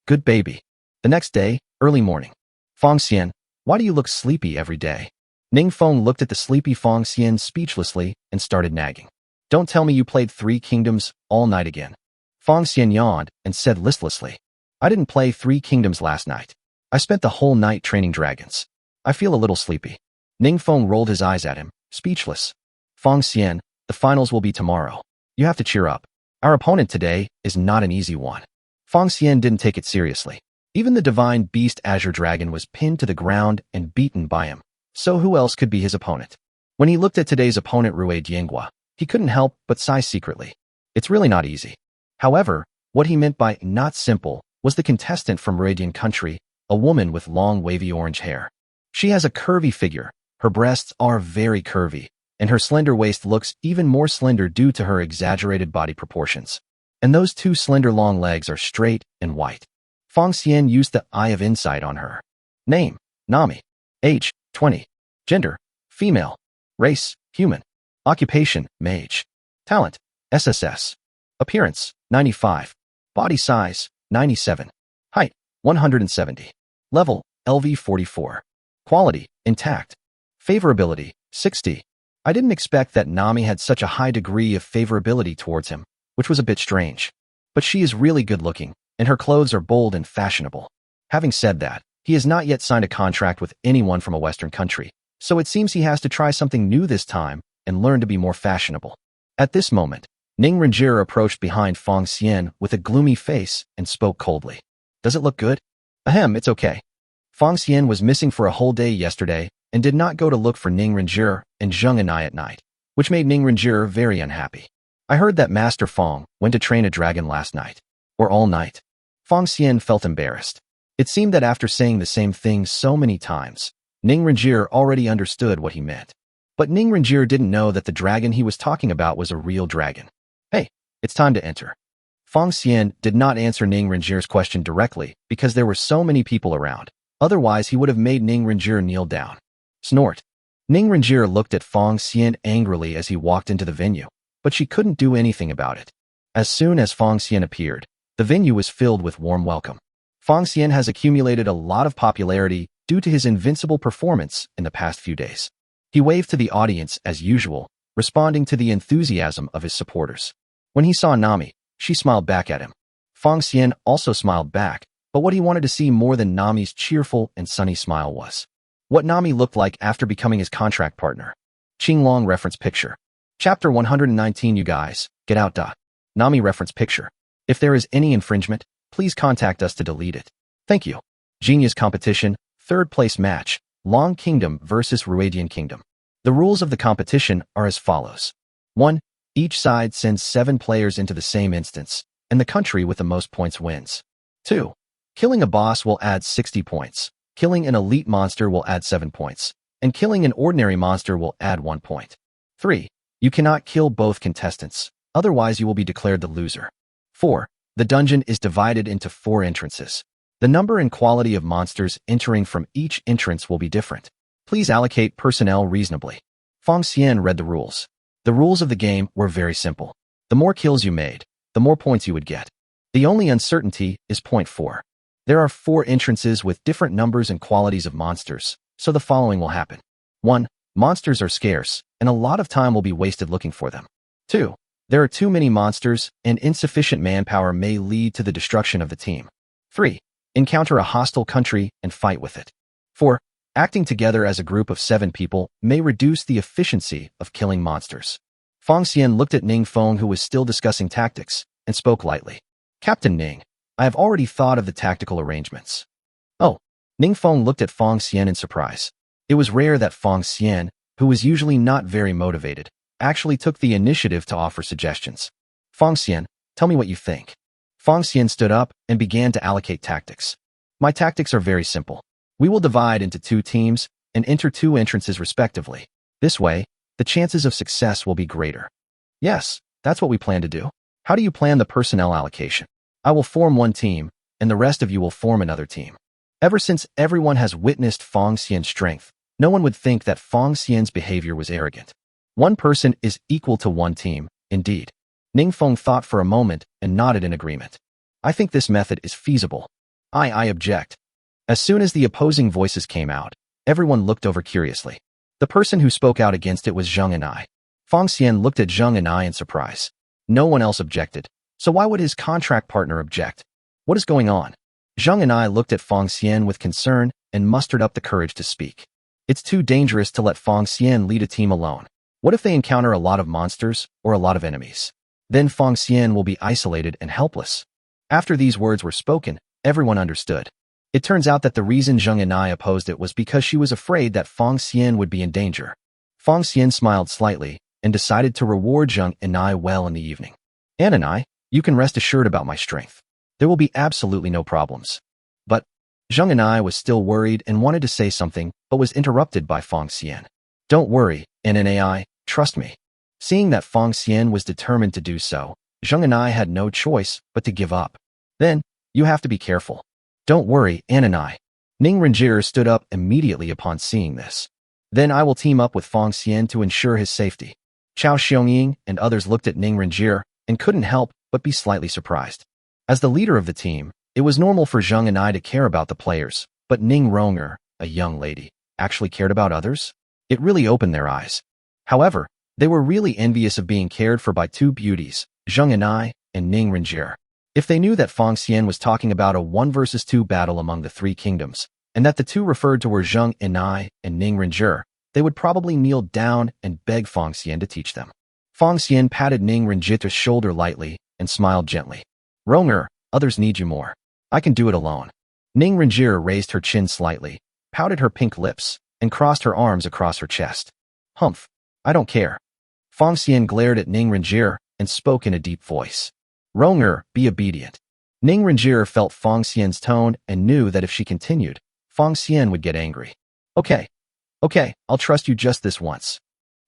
Good baby. The next day, early morning. Fong Xian, why do you look sleepy every day? Ning Feng looked at the sleepy Fong Xian speechlessly and started nagging. Don't tell me you played 3 Kingdoms all night again. Fong Xian yawned and said listlessly. I didn't play 3 Kingdoms last night. I spent the whole night training dragons. I feel a little sleepy. Ning Feng rolled his eyes at him, speechless. Fong Xian, the finals will be tomorrow. You have to cheer up. Our opponent today is not an easy one. Fong Xian didn't take it seriously. Even the divine beast Azure Dragon was pinned to the ground and beaten by him. So who else could be his opponent? When he looked at today's opponent Rui Dianghua, he couldn't help but sigh secretly. It's really not easy. However, what he meant by not simple was the contestant from Radiant Country, a woman with long wavy orange hair. She has a curvy figure, her breasts are very curvy, and her slender waist looks even more slender due to her exaggerated body proportions. And those 2 slender long legs are straight and white. Fong Xian used the eye of insight on her. Name, Nami. Age, 20. Gender, female. Race, human. Occupation, mage. Talent, SSS. Appearance, 95. Body size, 97. Height, 170. Level, LV 44. Quality, intact. Favorability, 60. I didn't expect that Nami had such a high degree of favorability towards him, which was a bit strange. But she is really good looking, and her clothes are bold and fashionable. Having said that, he has not yet signed a contract with anyone from a Western country, so it seems he has to try something new this time and learn to be more fashionable. At this moment, Ning Renjie approached behind Fong Xian with a gloomy face and spoke coldly. Does it look good? Ahem, it's okay. Fong Xian was missing for a whole day yesterday and did not go to look for Ning Renjie and Zheng and I at night, which made Ning Renjie very unhappy. I heard that Master Fong went to train a dragon last night. Or all night. Fong Xian felt embarrassed. It seemed that after saying the same thing so many times, Ning Renjie already understood what he meant. But Ning Renjie didn't know that the dragon he was talking about was a real dragon. Hey, it's time to enter. Fong Xian did not answer Ning Renjie's question directly because there were so many people around. Otherwise, he would have made Ning Renjie kneel down. Snort. Ning Renjie looked at Fong Xian angrily as he walked into the venue, but she couldn't do anything about it. As soon as Fong Xian appeared, the venue was filled with warm welcome. Fong Xian has accumulated a lot of popularity due to his invincible performance in the past few days. He waved to the audience as usual, responding to the enthusiasm of his supporters. When he saw Nami, she smiled back at him. Fong Xian also smiled back, but what he wanted to see more than Nami's cheerful and sunny smile was what Nami looked like after becoming his contract partner. Qinglong reference picture. Chapter 119. You guys, get out. Nami reference picture. If there is any infringement, please contact us to delete it. Thank you. Genius competition, 3rd place match, Long Kingdom versus Ruadian Kingdom. The rules of the competition are as follows. 1. Each side sends 7 players into the same instance, and the country with the most points wins. 2. Killing a boss will add 60 points. Killing an elite monster will add 7 points, and killing an ordinary monster will add 1 point. 3. You cannot kill both contestants, otherwise you will be declared the loser. 4. The dungeon is divided into 4 entrances. The number and quality of monsters entering from each entrance will be different. Please allocate personnel reasonably. Fong Xian read the rules. The rules of the game were very simple. The more kills you made, the more points you would get. The only uncertainty is point 4. There are 4 entrances with different numbers and qualities of monsters, so the following will happen. 1. Monsters are scarce, and a lot of time will be wasted looking for them. 2. There are too many monsters, and insufficient manpower may lead to the destruction of the team. 3. Encounter a hostile country and fight with it. 4. Acting together as a group of 7 people may reduce the efficiency of killing monsters. Fong Xian looked at Ning Feng, who was still discussing tactics, and spoke lightly. Captain Ning, I have already thought of the tactical arrangements. Oh. Ning Feng looked at Fong Xian in surprise. It was rare that Fong Xian, who was usually not very motivated, actually took the initiative to offer suggestions. Fong Xian, tell me what you think. Fong Xian stood up and began to allocate tactics. My tactics are very simple. We will divide into 2 teams and enter 2 entrances respectively. This way, the chances of success will be greater. Yes, that's what we plan to do. How do you plan the personnel allocation? I will form 1 team, and the rest of you will form another team. Ever since everyone has witnessed Fong Xian's strength, no one would think that Fong Xian's behavior was arrogant. One person is equal to one team, indeed. Ningfeng thought for a moment and nodded in agreement. I think this method is feasible. I object. As soon as the opposing voices came out, everyone looked over curiously. The person who spoke out against it was Zheng and I. Fang Xian looked at Zheng and I in surprise. No one else objected, so why would his contract partner object? What is going on? Zheng and I looked at Fang Xian with concern and mustered up the courage to speak. It's too dangerous to let Fang Xian lead a team alone. What if they encounter a lot of monsters or a lot of enemies? Then Fang Xian will be isolated and helpless. After these words were spoken, everyone understood. It turns out that the reason Zheng and I opposed it was because she was afraid that Fang Xian would be in danger. Fang Xian smiled slightly and decided to reward Zheng and I well in the evening. And I, you can rest assured about my strength. There will be absolutely no problems. But Zheng and I was still worried and wanted to say something, but was interrupted by Fang Xian. Don't worry, NNAI, trust me. Seeing that Fang Xian was determined to do so, Zheng and I had no choice but to give up. Then, you have to be careful. Don't worry, Ananai. Ning Renjir stood up immediately upon seeing this. Then I will team up with Fang Xian to ensure his safety. Chao Xiongying and others looked at Ning Renjir and couldn't help but be slightly surprised. As the leader of the team, it was normal for Zheng and I to care about the players, but Ning Ronger, a young lady, actually cared about others? It really opened their eyes. However, they were really envious of being cared for by two beauties, Zheng and I, and Ning Renjir. If they knew that Fang Xian was talking about a 1 versus 2 battle among the three kingdoms, and that the two referred to were Zheng and I and Ning Renjir, they would probably kneel down and beg Fang Xian to teach them. Fang Xian patted Ning Renjir's shoulder lightly and smiled gently. Ronger, others need you more. I can do it alone. Ning Renjir raised her chin slightly, pouted her pink lips, and crossed her arms across her chest. Humph, I don't care. Fang Xian glared at Ning Renjir and spoke in a deep voice. Ronger, be obedient. Ning Renjir felt Fang Xian's tone and knew that if she continued, Fang Xian would get angry. Okay, I'll trust you just this once.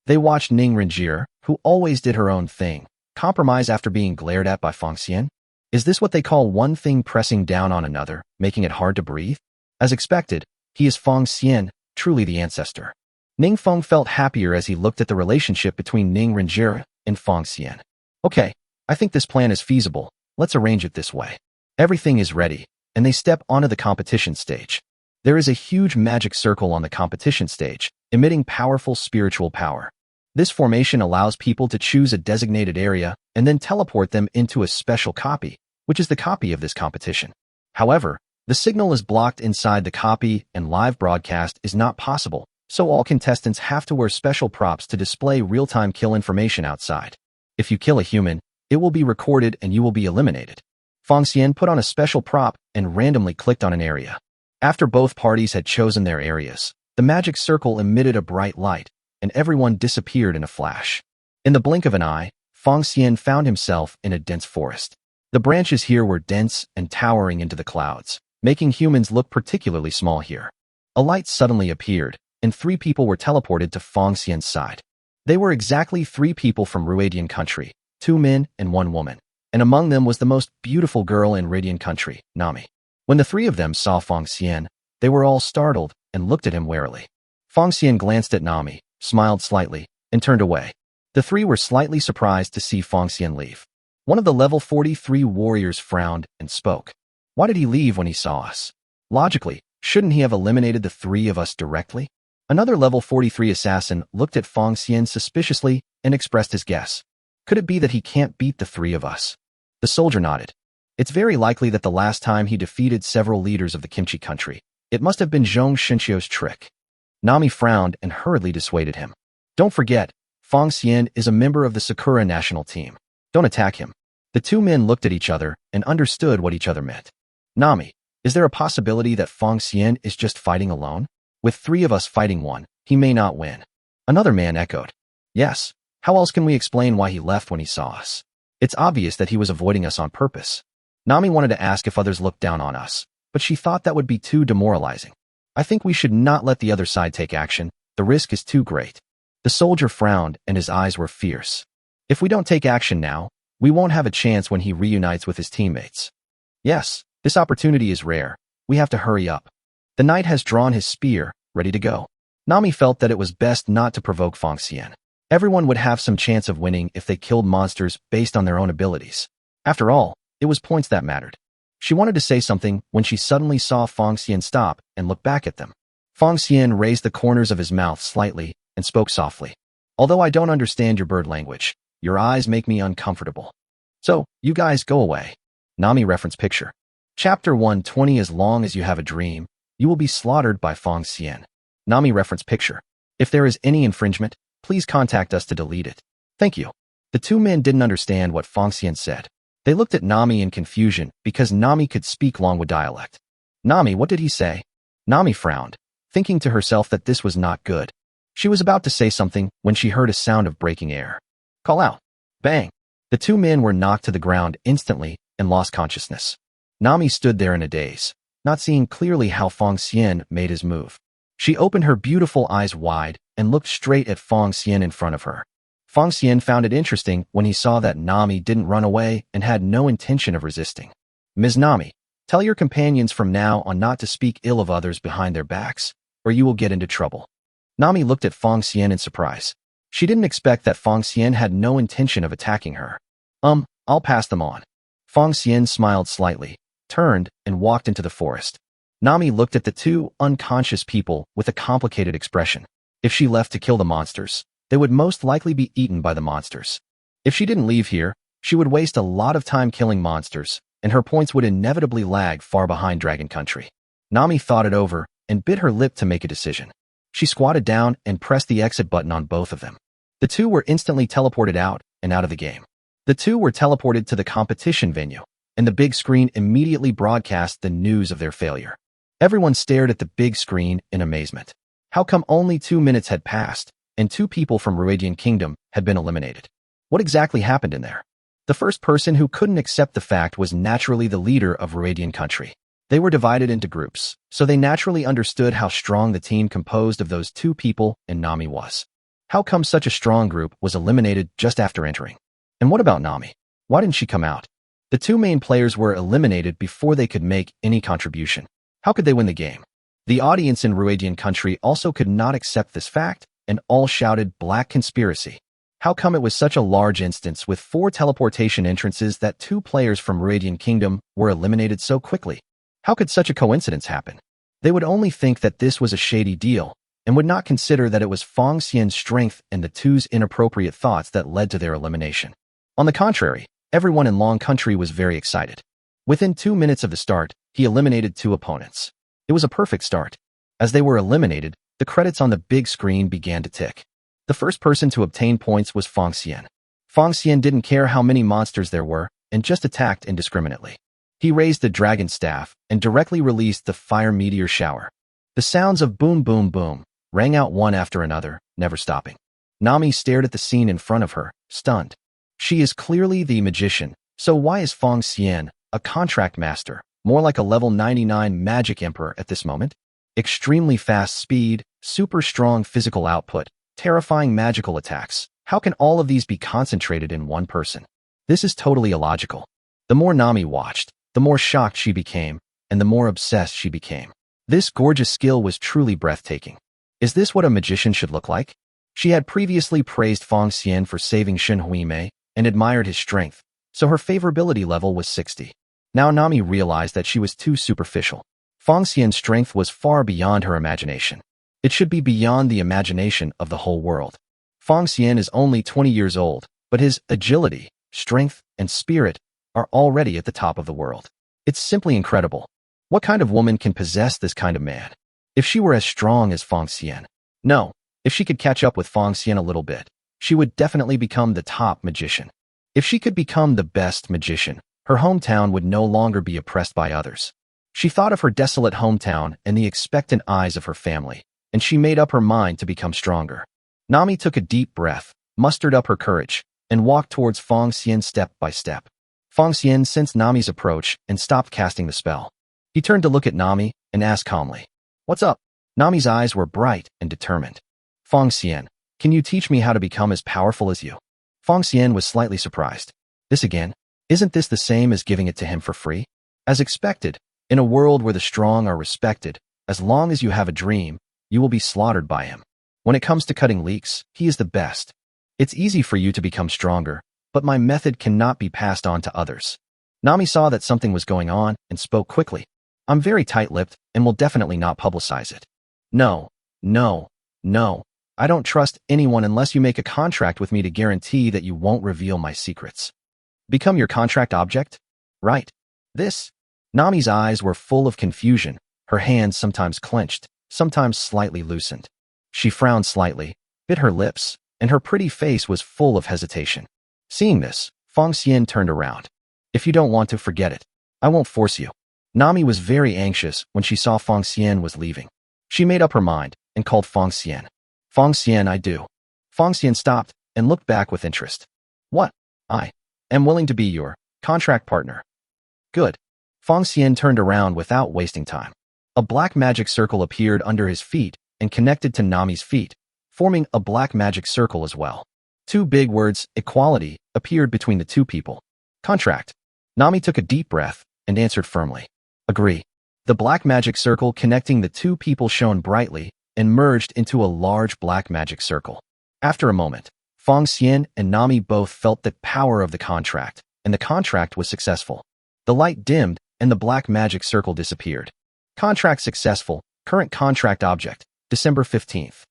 They watched Ning Renjir, who always did her own thing, compromise after being glared at by Fang Xian. Is this what they call one thing pressing down on another, making it hard to breathe? As expected, he is Fang Xian, truly the ancestor. Ning Feng felt happier as he looked at the relationship between Ning Renjir and Fang Xian. Okay, I think this plan is feasible. Let's arrange it this way. Everything is ready, and they step onto the competition stage. There is a huge magic circle on the competition stage, emitting powerful spiritual power. This formation allows people to choose a designated area and then teleport them into a special copy, which is the copy of this competition. However, the signal is blocked inside the copy and live broadcast is not possible, so all contestants have to wear special props to display real-time kill information outside. If you kill a human, it will be recorded and you will be eliminated. Fang Xian put on a special prop and randomly clicked on an area. After both parties had chosen their areas, the magic circle emitted a bright light, and everyone disappeared in a flash. In the blink of an eye, Fang Xian found himself in a dense forest. The branches here were dense and towering into the clouds, making humans look particularly small here. A light suddenly appeared, and 3 people were teleported to Fang Xian's side. They were exactly 3 people from Ruadian country, 2 men and 1 woman, and among them was the most beautiful girl in Radian country, Nami. When the 3 of them saw Fang Xian, they were all startled and looked at him warily. Fang Xian glanced at Nami, smiled slightly, and turned away. The 3 were slightly surprised to see Fang Xian leave. One of the level 43 warriors frowned and spoke. Why did he leave when he saw us? Logically, shouldn't he have eliminated the 3 of us directly? Another level 43 assassin looked at Fang Xian suspiciously and expressed his guess. Could it be that he can't beat the 3 of us? The soldier nodded. It's very likely that the last time he defeated several leaders of the Kimchi country, it must have been Zhong Shinchio's trick. Nami frowned and hurriedly dissuaded him. Don't forget, Fang Xian is a member of the Sakura national team. Don't attack him. The 2 men looked at each other and understood what each other meant. Nami, is there a possibility that Fang Xian is just fighting alone? With 3 of us fighting one, he may not win. Another man echoed. Yes. How else can we explain why he left when he saw us? It's obvious that he was avoiding us on purpose. Nami wanted to ask if others looked down on us, but she thought that would be too demoralizing. I think we should not let the other side take action. The risk is too great. The soldier frowned and his eyes were fierce. If we don't take action now, we won't have a chance when he reunites with his teammates. Yes, this opportunity is rare. We have to hurry up. The knight has drawn his spear, ready to go. Nami felt that it was best not to provoke Fang Xian. Everyone would have some chance of winning if they killed monsters based on their own abilities. After all, it was points that mattered. She wanted to say something when she suddenly saw Fong Xian stop and look back at them. Fong Xian raised the corners of his mouth slightly and spoke softly. Although I don't understand your bird language, your eyes make me uncomfortable. So, you guys go away. Nami reference picture. Chapter 120. As long as you have a dream, you will be slaughtered by Fong Xian. Nami reference picture. If there is any infringement, please contact us to delete it. Thank you. The two men didn't understand what Fong Xian said. They looked at Nami in confusion because Nami could speak Longwa dialect. Nami, what did he say? Nami frowned, thinking to herself that this was not good. She was about to say something when she heard a sound of breaking air. Call out. Bang. The two men were knocked to the ground instantly and lost consciousness. Nami stood there in a daze, not seeing clearly how Fong Xian made his move. She opened her beautiful eyes wide and looked straight at Fong Xian in front of her. Fong Xian found it interesting when he saw that Nami didn't run away and had no intention of resisting. Ms. Nami, tell your companions from now on not to speak ill of others behind their backs, or you will get into trouble. Nami looked at Fong Xian in surprise. She didn't expect that Fong Xian had no intention of attacking her. I'll pass them on. Fong Xian smiled slightly, turned, and walked into the forest. Nami looked at the two unconscious people with a complicated expression. If she left to kill the monsters, they would most likely be eaten by the monsters. If she didn't leave here, she would waste a lot of time killing monsters, and her points would inevitably lag far behind Dragon Country. Nami thought it over and bit her lip to make a decision. She squatted down and pressed the exit button on both of them. The two were instantly teleported out and out of the game. The two were teleported to the competition venue, and the big screen immediately broadcast the news of their failure. Everyone stared at the big screen in amazement. How come only 2 minutes had passed, and two people from Ruadian Kingdom had been eliminated? What exactly happened in there? The first person who couldn't accept the fact was naturally the leader of Ruadian Country. They were divided into groups, so they naturally understood how strong the team composed of those two people and Nami was. How come such a strong group was eliminated just after entering? And what about Nami? Why didn't she come out? The two main players were eliminated before they could make any contribution. How could they win the game? The audience in Ruadian Country also could not accept this fact, and all shouted black conspiracy. How come it was such a large instance with 4 teleportation entrances that 2 players from Ruadian Kingdom were eliminated so quickly? How could such a coincidence happen? They would only think that this was a shady deal, and would not consider that it was Fong Xian's strength and the two's inappropriate thoughts that led to their elimination. On the contrary, everyone in Long Country was very excited. Within 2 minutes of the start, he eliminated 2 opponents. It was a perfect start. As they were eliminated, the credits on the big screen began to tick. The first person to obtain points was Fong Xian. Fong Xian didn't care how many monsters there were, and just attacked indiscriminately. He raised the dragon staff and directly released the fire meteor shower. The sounds of boom boom boom rang out one after another, never stopping. Nami stared at the scene in front of her, stunned. She is clearly the magician, so why is Fong Xian, a contract master, more like a level 99 magic emperor at this moment? Extremely fast speed, super strong physical output, terrifying magical attacks. How can all of these be concentrated in one person? This is totally illogical. The more Nami watched, the more shocked she became, and the more obsessed she became. This gorgeous skill was truly breathtaking. Is this what a magician should look like? She had previously praised Fong Xian for saving Shen Huimei and admired his strength, so her favorability level was 60. Now Nami realized that she was too superficial. Fong Xian's strength was far beyond her imagination. It should be beyond the imagination of the whole world. Fong Xian is only 20 years old, but his agility, strength, and spirit are already at the top of the world. It's simply incredible. What kind of woman can possess this kind of man? If she were as strong as Fong Xian. No, if she could catch up with Fong Xian a little bit, she would definitely become the top magician. If she could become the best magician, her hometown would no longer be oppressed by others. She thought of her desolate hometown and the expectant eyes of her family, and she made up her mind to become stronger. Nami took a deep breath, mustered up her courage, and walked towards Fong Xian step by step. Fong Xian sensed Nami's approach and stopped casting the spell. He turned to look at Nami and asked calmly, "What's up?" Nami's eyes were bright and determined. "Fong Xian, can you teach me how to become as powerful as you?" Fong Xian was slightly surprised. This again? Isn't this the same as giving it to him for free? As expected, in a world where the strong are respected, as long as you have a dream, you will be slaughtered by him. When it comes to cutting leeks, he is the best. It's easy for you to become stronger, but my method cannot be passed on to others. Nami saw that something was going on and spoke quickly. I'm very tight-lipped and will definitely not publicize it. No, no, no. I don't trust anyone unless you make a contract with me to guarantee that you won't reveal my secrets. Become your contract object? Right. This? Nami's eyes were full of confusion, her hands sometimes clenched, sometimes slightly loosened. She frowned slightly, bit her lips, and her pretty face was full of hesitation. Seeing this, Fong Xian turned around. If you don't want to, forget it. I won't force you. Nami was very anxious when she saw Fong Xian was leaving. She made up her mind and called Fong Xian. Fong Xian, I do. Fong Xian stopped and looked back with interest. What? I am willing to be your contract partner. Good. Fong Xian turned around without wasting time. A black magic circle appeared under his feet and connected to Nami's feet, forming a black magic circle as well. Two big words, equality, appeared between the two people. Contract. Nami took a deep breath and answered firmly. Agree. The black magic circle connecting the two people shone brightly and merged into a large black magic circle. After a moment, Fong Xian and Nami both felt the power of the contract, and the contract was successful. The light dimmed and the black magic circle disappeared. Contract successful. Current contract object. December 15th.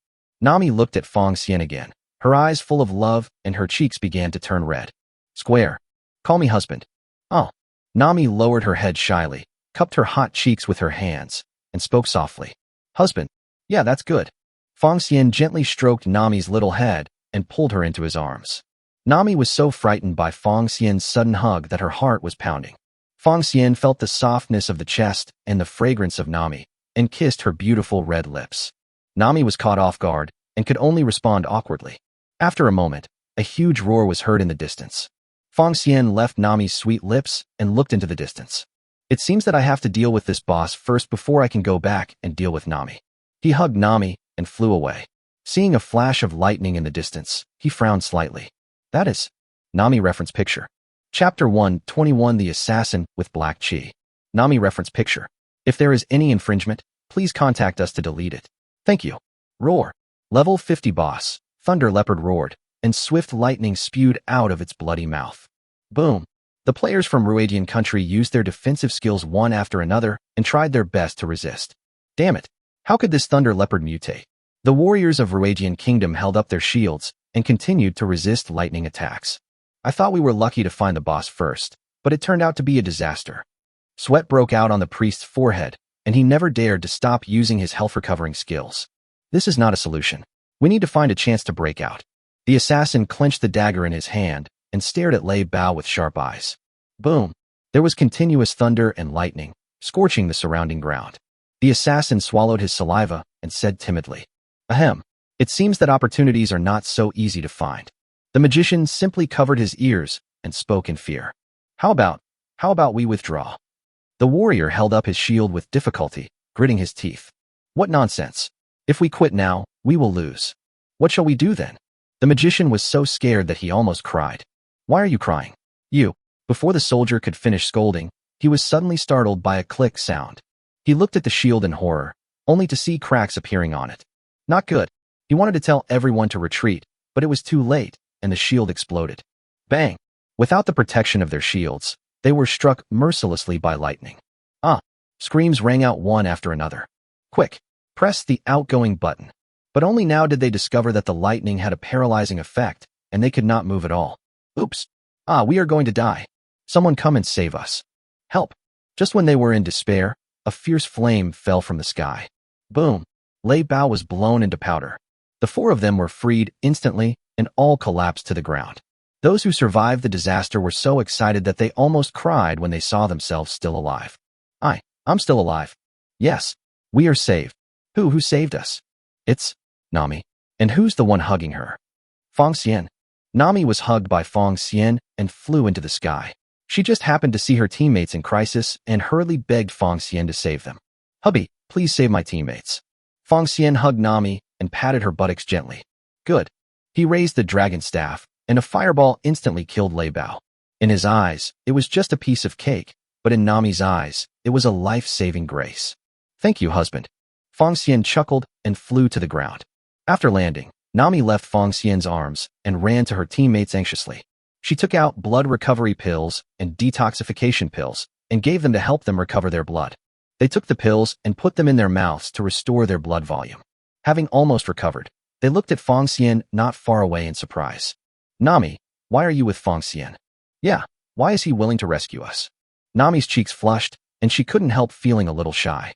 Nami looked at Fong Xian again, her eyes full of love and her cheeks began to turn red. Square. Call me husband. Oh. Nami lowered her head shyly, cupped her hot cheeks with her hands, and spoke softly. Husband. Yeah, that's good. Fong Xian gently stroked Nami's little head and pulled her into his arms. Nami was so frightened by Fong Xian's sudden hug that her heart was pounding. Fong Xian felt the softness of the chest and the fragrance of Nami, and kissed her beautiful red lips. Nami was caught off guard and could only respond awkwardly. After a moment, a huge roar was heard in the distance. Fong Xian left Nami's sweet lips and looked into the distance. It seems that I have to deal with this boss first before I can go back and deal with Nami. He hugged Nami and flew away. Seeing a flash of lightning in the distance, he frowned slightly. That is Nami reference picture. Chapter 121 The Assassin with Black Chi. Nami reference picture. If there is any infringement, please contact us to delete it. Thank you. Roar. Level 50 boss. Thunder Leopard roared, and swift lightning spewed out of its bloody mouth. Boom. The players from Ruadian country used their defensive skills one after another and tried their best to resist. Damn it. How could this Thunder Leopard mutate? The warriors of Ruadian Kingdom held up their shields and continued to resist lightning attacks. I thought we were lucky to find the boss first, but it turned out to be a disaster. Sweat broke out on the priest's forehead, and he never dared to stop using his health recovering skills. This is not a solution. We need to find a chance to break out. The assassin clenched the dagger in his hand and stared at Lei Bao with sharp eyes. Boom. There was continuous thunder and lightning, scorching the surrounding ground. The assassin swallowed his saliva and said timidly, Ahem. It seems that opportunities are not so easy to find. The magician simply covered his ears and spoke in fear. How about we withdraw? The warrior held up his shield with difficulty, gritting his teeth. What nonsense. If we quit now, we will lose. What shall we do then? The magician was so scared that he almost cried. Why are you crying? You. Before the soldier could finish scolding, he was suddenly startled by a click sound. He looked at the shield in horror, only to see cracks appearing on it. Not good. He wanted to tell everyone to retreat, but it was too late, and the shield exploded. Bang! Without the protection of their shields, they were struck mercilessly by lightning. Ah! Screams rang out one after another. Quick! Press the outgoing button. But only now did they discover that the lightning had a paralyzing effect, and they could not move at all. Oops! Ah, we are going to die. Someone come and save us. Help! Just when they were in despair, a fierce flame fell from the sky. Boom! Lei Bao was blown into powder. The four of them were freed instantly, and all collapsed to the ground. Those who survived the disaster were so excited that they almost cried when they saw themselves still alive. I'm still alive. Yes, we are saved. Who saved us? It's Nami. And who's the one hugging her? Fong Xian. Nami was hugged by Fong Xian and flew into the sky. She just happened to see her teammates in crisis and hurriedly begged Fong Xian to save them. Hubby, please save my teammates. Fong Xian hugged Nami and patted her buttocks gently. Good. He raised the dragon staff, and a fireball instantly killed Lei Bao. In his eyes, it was just a piece of cake, but in Nami's eyes, it was a life-saving grace. Thank you, husband. Fong Xian chuckled and flew to the ground. After landing, Nami left Fong Xian's arms and ran to her teammates anxiously. She took out blood recovery pills and detoxification pills and gave them to help them recover their blood. They took the pills and put them in their mouths to restore their blood volume. Having almost recovered, they looked at Fong Xian not far away in surprise. Nami, why are you with Fong Xian? Yeah, why is he willing to rescue us? Nami's cheeks flushed, and she couldn't help feeling a little shy.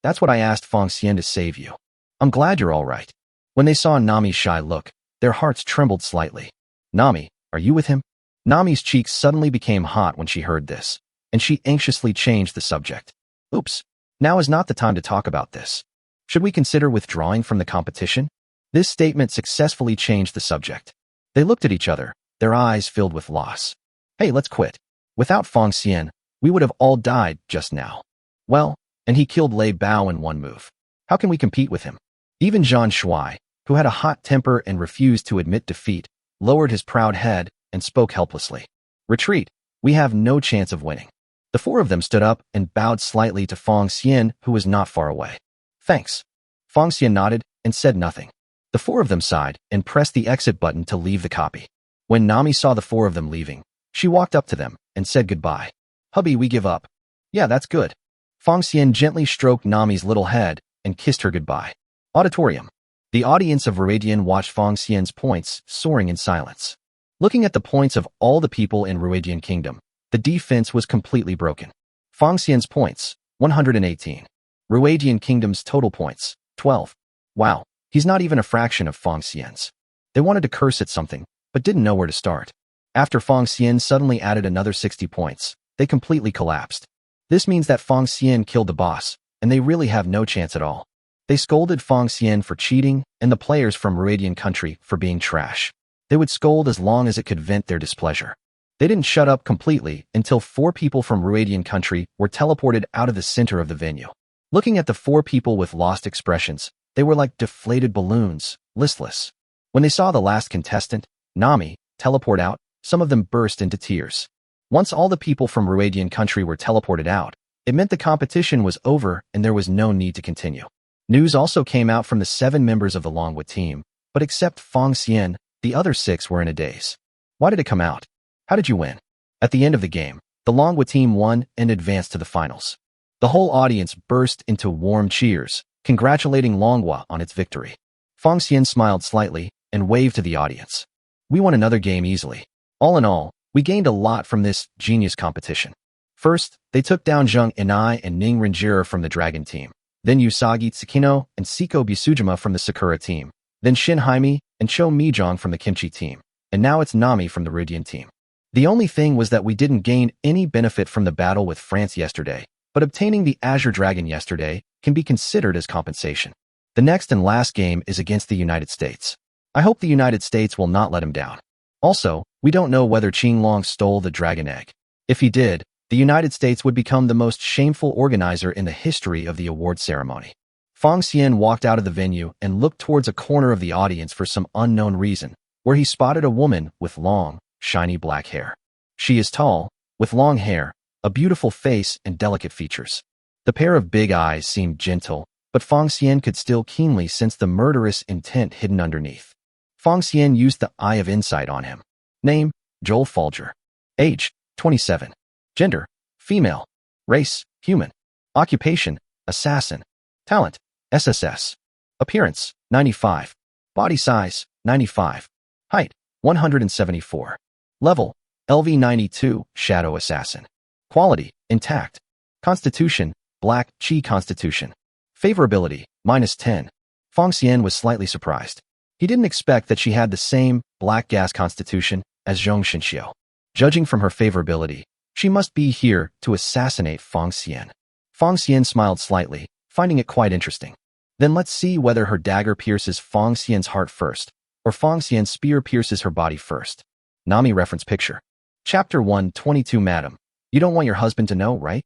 That's what I asked Fong Xian to save you. I'm glad you're all right. When they saw Nami's shy look, their hearts trembled slightly. Nami, are you with him? Nami's cheeks suddenly became hot when she heard this, and she anxiously changed the subject. Oops, now is not the time to talk about this. Should we consider withdrawing from the competition? This statement successfully changed the subject. They looked at each other, their eyes filled with loss. Hey, let's quit. Without Fong Xian, we would have all died just now. Well, and he killed Lei Bao in one move. How can we compete with him? Even Zhang Shuai, who had a hot temper and refused to admit defeat, lowered his proud head and spoke helplessly. Retreat. We have no chance of winning. The four of them stood up and bowed slightly to Fong Xian, who was not far away. Thanks. Fong Xian nodded and said nothing. The four of them sighed and pressed the exit button to leave the copy. When Nami saw the four of them leaving, she walked up to them and said goodbye. Hubby, we give up. Yeah, that's good. Fong Xian gently stroked Nami's little head and kissed her goodbye. Auditorium. The audience of Ruidian watched Fong Xian's points soaring in silence. Looking at the points of all the people in Ruidian Kingdom, the defense was completely broken. Fong Xian's points, 118. Ruidian Kingdom's total points, 12. Wow, he's not even a fraction of Fong Xian's. They wanted to curse at something, but didn't know where to start. After Fong Xian suddenly added another 60 points, they completely collapsed. This means that Fong Xian killed the boss, and they really have no chance at all. They scolded Fong Xian for cheating and the players from Ruidian Country for being trash. They would scold as long as it could vent their displeasure. They didn't shut up completely until 4 people from Ruidian Country were teleported out of the center of the venue. Looking at the 4 people with lost expressions, they were like deflated balloons, listless. When they saw the last contestant, Nami, teleport out, some of them burst into tears. Once all the people from Ruidian Country were teleported out, it meant the competition was over and there was no need to continue. News also came out from the 7 members of the Longwood team, but except Fong Xian, the other 6 were in a daze. Why did it come out? How did you win? At the end of the game, the Longwood team won and advanced to the finals. The whole audience burst into warm cheers, congratulating Longhua on its victory. Fong Xian smiled slightly and waved to the audience. We won another game easily. All in all, we gained a lot from this genius competition. First, they took down Zheng Inai and Ning Renjira from the Dragon team. Then Usagi Tsukino and Siko Bisujima from the Sakura team. Then Shin Jaime and Cho Mijong from the Kimchi team. And now it's Nami from the Rudian team. The only thing was that we didn't gain any benefit from the battle with France yesterday, but obtaining the Azure Dragon yesterday can be considered as compensation. The next and last game is against the United States. I hope the United States will not let him down. Also, we don't know whether Qinglong stole the dragon egg. If he did, the United States would become the most shameful organizer in the history of the award ceremony. Fong Xian walked out of the venue and looked towards a corner of the audience for some unknown reason, where he spotted a woman with long, shiny black hair. She is tall, with long hair, a beautiful face and delicate features. The pair of big eyes seemed gentle, but Fong Xian could still keenly sense the murderous intent hidden underneath. Fong Xian used the Eye of Insight on him. Name, Joel Folger. Age, 27. Gender, female. Race, human. Occupation, assassin. Talent, SSS. Appearance, 95. Body size, 95. Height, 174. Level, LV92, Shadow Assassin. Quality, intact. Constitution, Black Chi Constitution. Favorability, -10. Fong Xian was slightly surprised. He didn't expect that she had the same black gas constitution as Zhong Xinxiu. Judging from her favorability, she must be here to assassinate Fong Xian. Fong Xian smiled slightly, finding it quite interesting. Then let's see whether her dagger pierces Fong Xian's heart first, or Fong Xian's spear pierces her body first. Nami reference picture. Chapter 122 Madam, you don't want your husband to know, right?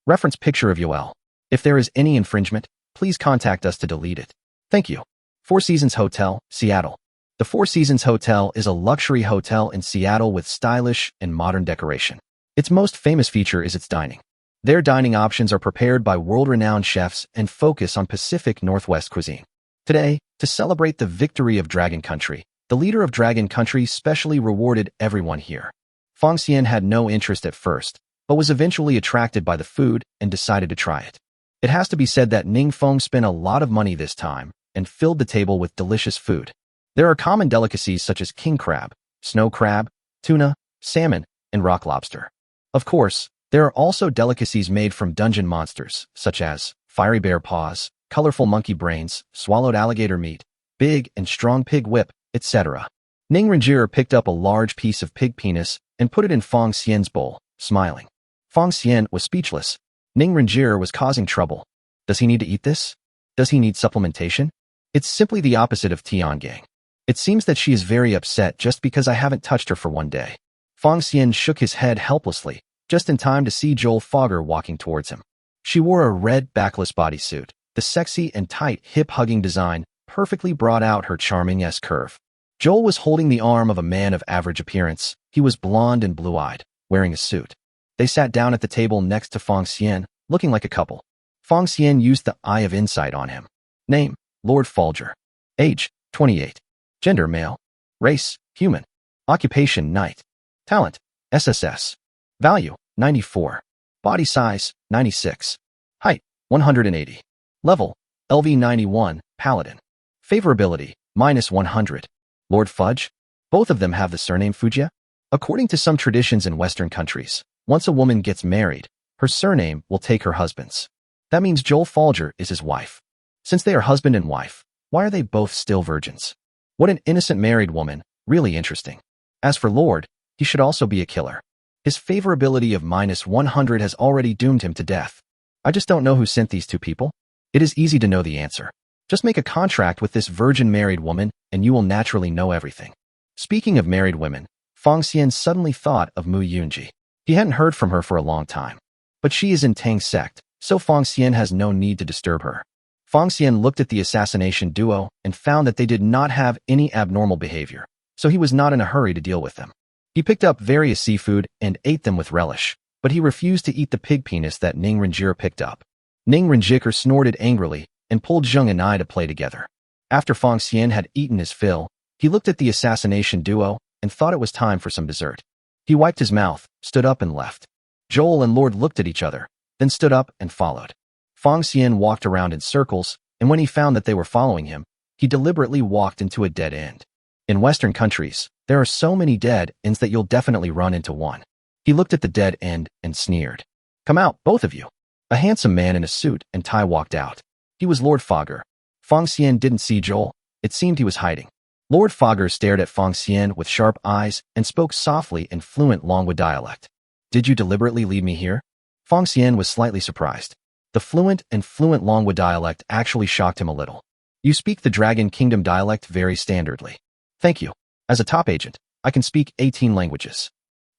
Reference picture of Yoel. If there is any infringement, please contact us to delete it. Thank you. Four Seasons Hotel, Seattle. The Four Seasons Hotel is a luxury hotel in Seattle with stylish and modern decoration. Its most famous feature is its dining. Their dining options are prepared by world-renowned chefs and focus on Pacific Northwest cuisine. Today, To celebrate the victory of Dragon Country, the leader of Dragon Country specially rewarded everyone here. Fong Xian had no interest at first, but was eventually attracted by the food and decided to try it. It has to be said that Ning Feng spent a lot of money this time and filled the table with delicious food. There are common delicacies such as king crab, snow crab, tuna, salmon, and rock lobster. Of course, there are also delicacies made from dungeon monsters, such as fiery bear paws, colorful monkey brains, swallowed alligator meat, big and strong pig whip, etc. Ning Renjiro picked up a large piece of pig penis and put it in Fong Xian's bowl, smiling. Fong Xian was speechless. Ning Renjiro was causing trouble. Does he need to eat this? Does he need supplementation? It's simply the opposite of Tiangang. It seems that she is very upset just because I haven't touched her for one day. Fong Xian shook his head helplessly, just in time to see Joel Fogger walking towards him. She wore a red backless bodysuit. The sexy and tight hip-hugging design perfectly brought out her charming S-curve. Joel was holding the arm of a man of average appearance. He was blonde and blue-eyed, wearing a suit. They sat down at the table next to Fong Xian, looking like a couple. Fong Xian used the Eye of Insight on him. Name, Lord Folger. Age, 28. Gender, male. Race, human. Occupation, knight. Talent, SSS. Value, 94. Body size, 96. Height, 180. Level, LV 91, Paladin. Favorability, -100. Lord Fudge? Both of them have the surname Fujia? According to some traditions in Western countries, once a woman gets married, her surname will take her husband's. That means Joel Folger is his wife. Since they are husband and wife, why are they both still virgins? What an innocent married woman, really interesting. As for Lord, he should also be a killer. His favorability of -100 has already doomed him to death. I just don't know who sent these two people. It is easy to know the answer. Just make a contract with this virgin married woman and you will naturally know everything. Speaking of married women, Fong Xian suddenly thought of Mu Yunji. He hadn't heard from her for a long time. But she is in Tang's sect, so Fong Xian has no need to disturb her. Fong Xian looked at the assassination duo and found that they did not have any abnormal behavior, so he was not in a hurry to deal with them. He picked up various seafood and ate them with relish, but he refused to eat the pig penis that Ning Renjiro picked up. Ning Renjiro snorted angrily and pulled Zheng and I to play together. After Fong Xian had eaten his fill, he looked at the assassination duo and thought it was time for some dessert. He wiped his mouth, stood up and left. Joel and Lord looked at each other, then stood up and followed. Fong Xian walked around in circles, and when he found that they were following him, he deliberately walked into a dead end. In Western countries, there are so many dead ends that you'll definitely run into one. He looked at the dead end and sneered. Come out, both of you. A handsome man in a suit and tie walked out. He was Lord Fogger. Fong Xian didn't see Joel. It seemed he was hiding. Lord Fogger stared at Fong Xian with sharp eyes and spoke softly in fluent Longwood dialect. Did you deliberately lead me here? Fong Xian was slightly surprised. The fluent Longwood dialect actually shocked him a little. You speak the Dragon Kingdom dialect very standardly. Thank you. As a top agent, I can speak 18 languages.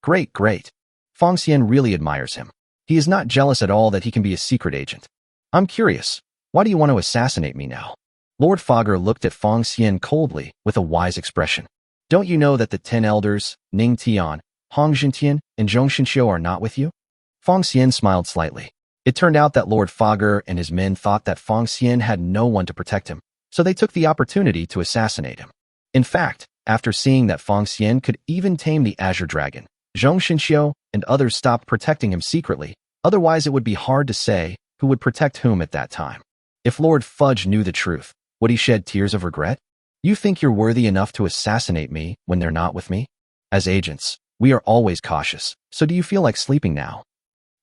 Great, great. Fong Xian really admires him. He is not jealous at all that he can be a secret agent. I'm curious. Why do you want to assassinate me now? Lord Fogger looked at Fong Xian coldly with a wise expression. Don't you know that the 10 elders, Ning Tian, Hong Jintian, and Zhong Xinxiu are not with you? Fong Xian smiled slightly. It turned out that Lord Fogger and his men thought that Fong Xian had no one to protect him, so they took the opportunity to assassinate him. In fact, after seeing that Fong Xian could even tame the Azure Dragon, Zhong Xinxiu and others stopped protecting him secretly, otherwise it would be hard to say who would protect whom at that time. If Lord Fudge knew the truth, would he shed tears of regret? You think you're worthy enough to assassinate me when they're not with me? As agents, we are always cautious, so do you feel like sleeping now?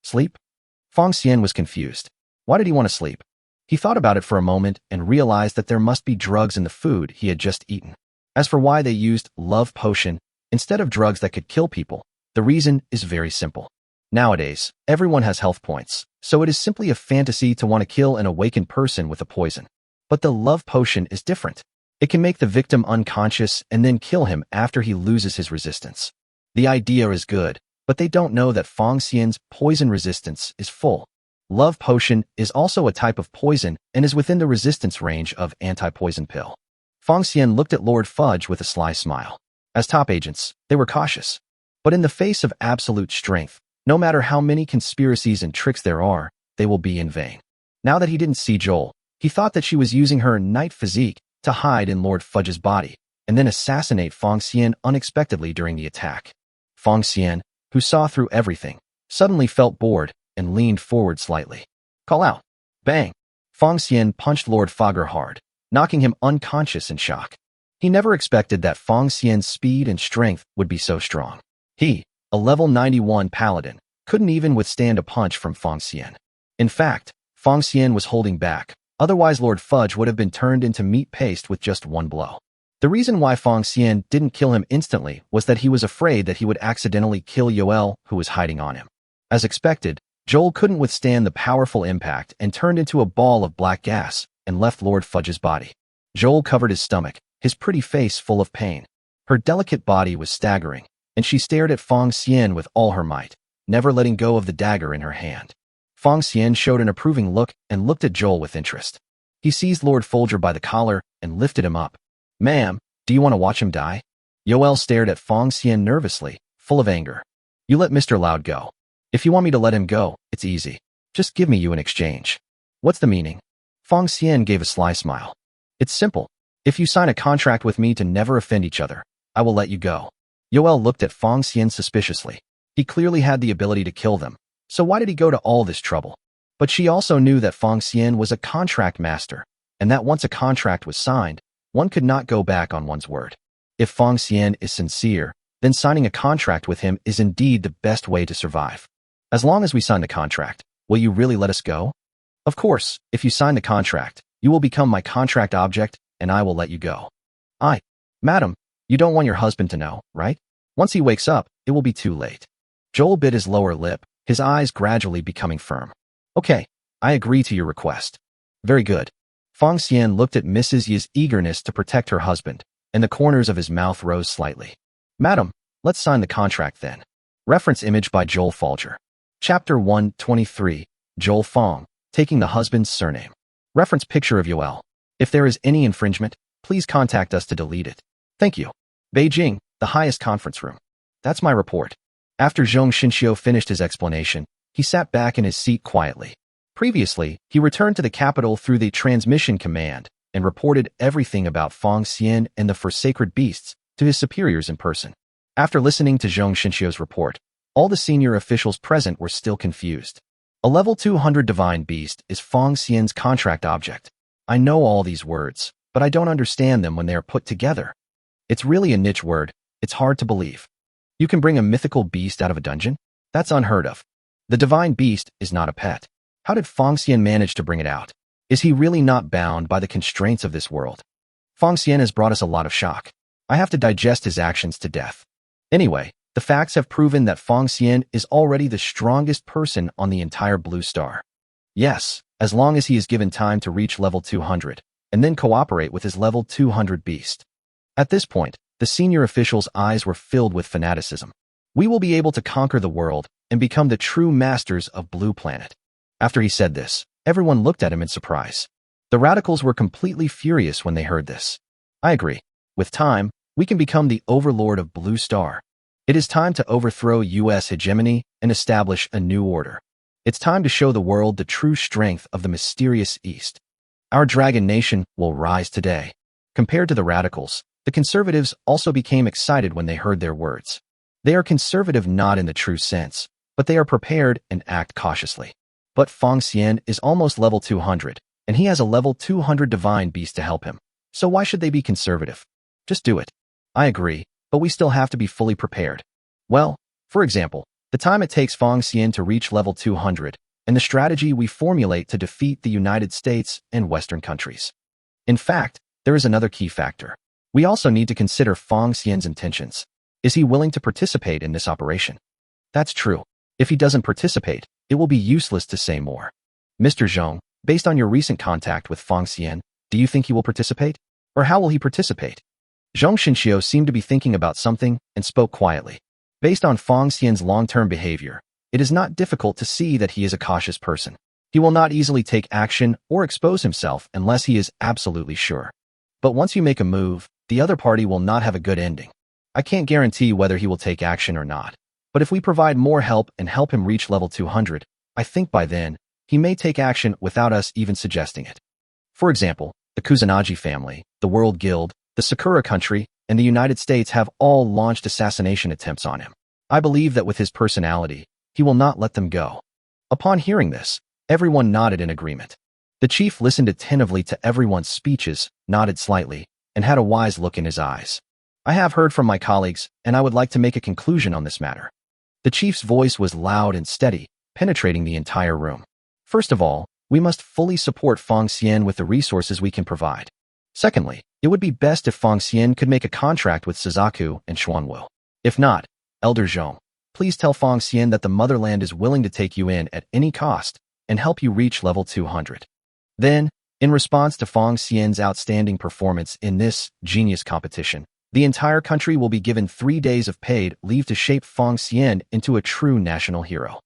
Sleep? Fong Xian was confused. Why did he want to sleep? He thought about it for a moment and realized that there must be drugs in the food he had just eaten. As for why they used love potion instead of drugs that could kill people, the reason is very simple. Nowadays, everyone has health points, so it is simply a fantasy to want to kill an awakened person with a poison. But the love potion is different. It can make the victim unconscious and then kill him after he loses his resistance. The idea is good, but they don't know that Fong Xian's poison resistance is full. Love potion is also a type of poison and is within the resistance range of anti-poison pill. Fong Xian looked at Lord Fudge with a sly smile. As top agents, they were cautious. But in the face of absolute strength, no matter how many conspiracies and tricks there are, they will be in vain. Now that he didn't see Joel, he thought that she was using her knight physique to hide in Lord Fudge's body, and then assassinate Fong Xian unexpectedly during the attack. Fong Xian, who saw through everything, suddenly felt bored and leaned forward slightly. Call out. Bang! Fong Xian punched Lord Fogger hard, knocking him unconscious in shock. He never expected that Fong Xian's speed and strength would be so strong. He, a level 91 paladin, couldn't even withstand a punch from Fong Xian. In fact, Fong Xian was holding back, otherwise Lord Fudge would have been turned into meat paste with just one blow. The reason why Fong Xian didn't kill him instantly was that he was afraid that he would accidentally kill Yoel, who was hiding on him. As expected, Joel couldn't withstand the powerful impact and turned into a ball of black gas and left Lord Fudge's body. Joel covered his stomach, his pretty face full of pain. Her delicate body was staggering, and she stared at Fong Xian with all her might, never letting go of the dagger in her hand. Fong Xian showed an approving look and looked at Joel with interest. He seized Lord Folger by the collar and lifted him up. Ma'am, do you want to watch him die? Yoel stared at Fong Xian nervously, full of anger. You let Mr. Loud go. If you want me to let him go, it's easy. Just give me you in exchange. What's the meaning? Fong Xian gave a sly smile. It's simple. If you sign a contract with me to never offend each other, I will let you go. Yoel looked at Fong Xian suspiciously. He clearly had the ability to kill them, so why did he go to all this trouble? But she also knew that Fong Xian was a contract master, and that once a contract was signed, one could not go back on one's word. If Fong Xian is sincere, then signing a contract with him is indeed the best way to survive. As long as we sign the contract, will you really let us go? Of course, if you sign the contract, you will become my contract object, and I will let you go. Madam, you don't want your husband to know, right? Once he wakes up, it will be too late. Joel bit his lower lip, his eyes gradually becoming firm. Okay, I agree to your request. Very good. Fong Xian looked at Mrs. Yi's eagerness to protect her husband, and the corners of his mouth rose slightly. Madam, let's sign the contract then. Reference image by Joel Folger. Chapter 123, Joel Fong, taking the husband's surname. Reference picture of Yoel. If there is any infringement, please contact us to delete it. Thank you. Beijing, the highest conference room. That's my report. After Zhong Xinxiu finished his explanation, he sat back in his seat quietly. Previously, he returned to the capital through the transmission command and reported everything about Fong Xian and the Forsacred Beasts to his superiors in person. After listening to Zhong Xinxiu's report, all the senior officials present were still confused. A level 200 divine beast is Fong Xian's contract object. I know all these words, but I don't understand them when they are put together. It's really a niche word. It's hard to believe. You can bring a mythical beast out of a dungeon? That's unheard of. The divine beast is not a pet. How did Fong Xian manage to bring it out? Is he really not bound by the constraints of this world? Fong Xian has brought us a lot of shock. I have to digest his actions to death. Anyway, the facts have proven that Fong Xian is already the strongest person on the entire Blue Star. Yes, as long as he is given time to reach level 200, and then cooperate with his level 200 beast. At this point, the senior official's eyes were filled with fanaticism. We will be able to conquer the world and become the true masters of Blue Planet. After he said this, everyone looked at him in surprise. The radicals were completely furious when they heard this. I agree. With time, we can become the overlord of Blue Star. It is time to overthrow U.S. hegemony and establish a new order. It's time to show the world the true strength of the mysterious East. Our dragon nation will rise today. Compared to the radicals, the conservatives also became excited when they heard their words. They are conservative not in the true sense, but they are prepared and act cautiously. But Fong Xian is almost level 200, and he has a level 200 divine beast to help him. So why should they be conservative? Just do it. I agree, but we still have to be fully prepared. Well, for example, the time it takes Fong Xian to reach level 200, and the strategy we formulate to defeat the United States and Western countries. In fact, there is another key factor. We also need to consider Fong Xian's intentions. Is he willing to participate in this operation? That's true. If he doesn't participate, it will be useless to say more. Mr. Zhong, based on your recent contact with Fong Xian, do you think he will participate? Or how will he participate? Zhong Xinxiu seemed to be thinking about something and spoke quietly. Based on Fong Xian's long-term behavior, it is not difficult to see that he is a cautious person. He will not easily take action or expose himself unless he is absolutely sure. But once you make a move, the other party will not have a good ending. I can't guarantee whether he will take action or not. But if we provide more help and help him reach level 200, I think by then, he may take action without us even suggesting it. For example, the Kusanagi family, the World Guild, the Sakura country, and the United States have all launched assassination attempts on him. I believe that with his personality, he will not let them go. Upon hearing this, everyone nodded in agreement. The chief listened attentively to everyone's speeches, nodded slightly, and had a wise look in his eyes. I have heard from my colleagues, and I would like to make a conclusion on this matter. The chief's voice was loud and steady, penetrating the entire room. First of all, we must fully support Feng Xian with the resources we can provide. Secondly, it would be best if Feng Xian could make a contract with Suzaku and Xuanwu. If not, Elder Zhong, please tell Feng Xian that the motherland is willing to take you in at any cost and help you reach level 200. Then, in response to Feng Xian's outstanding performance in this genius competition, the entire country will be given 3 days of paid leave to shape Feng Xian into a true national hero.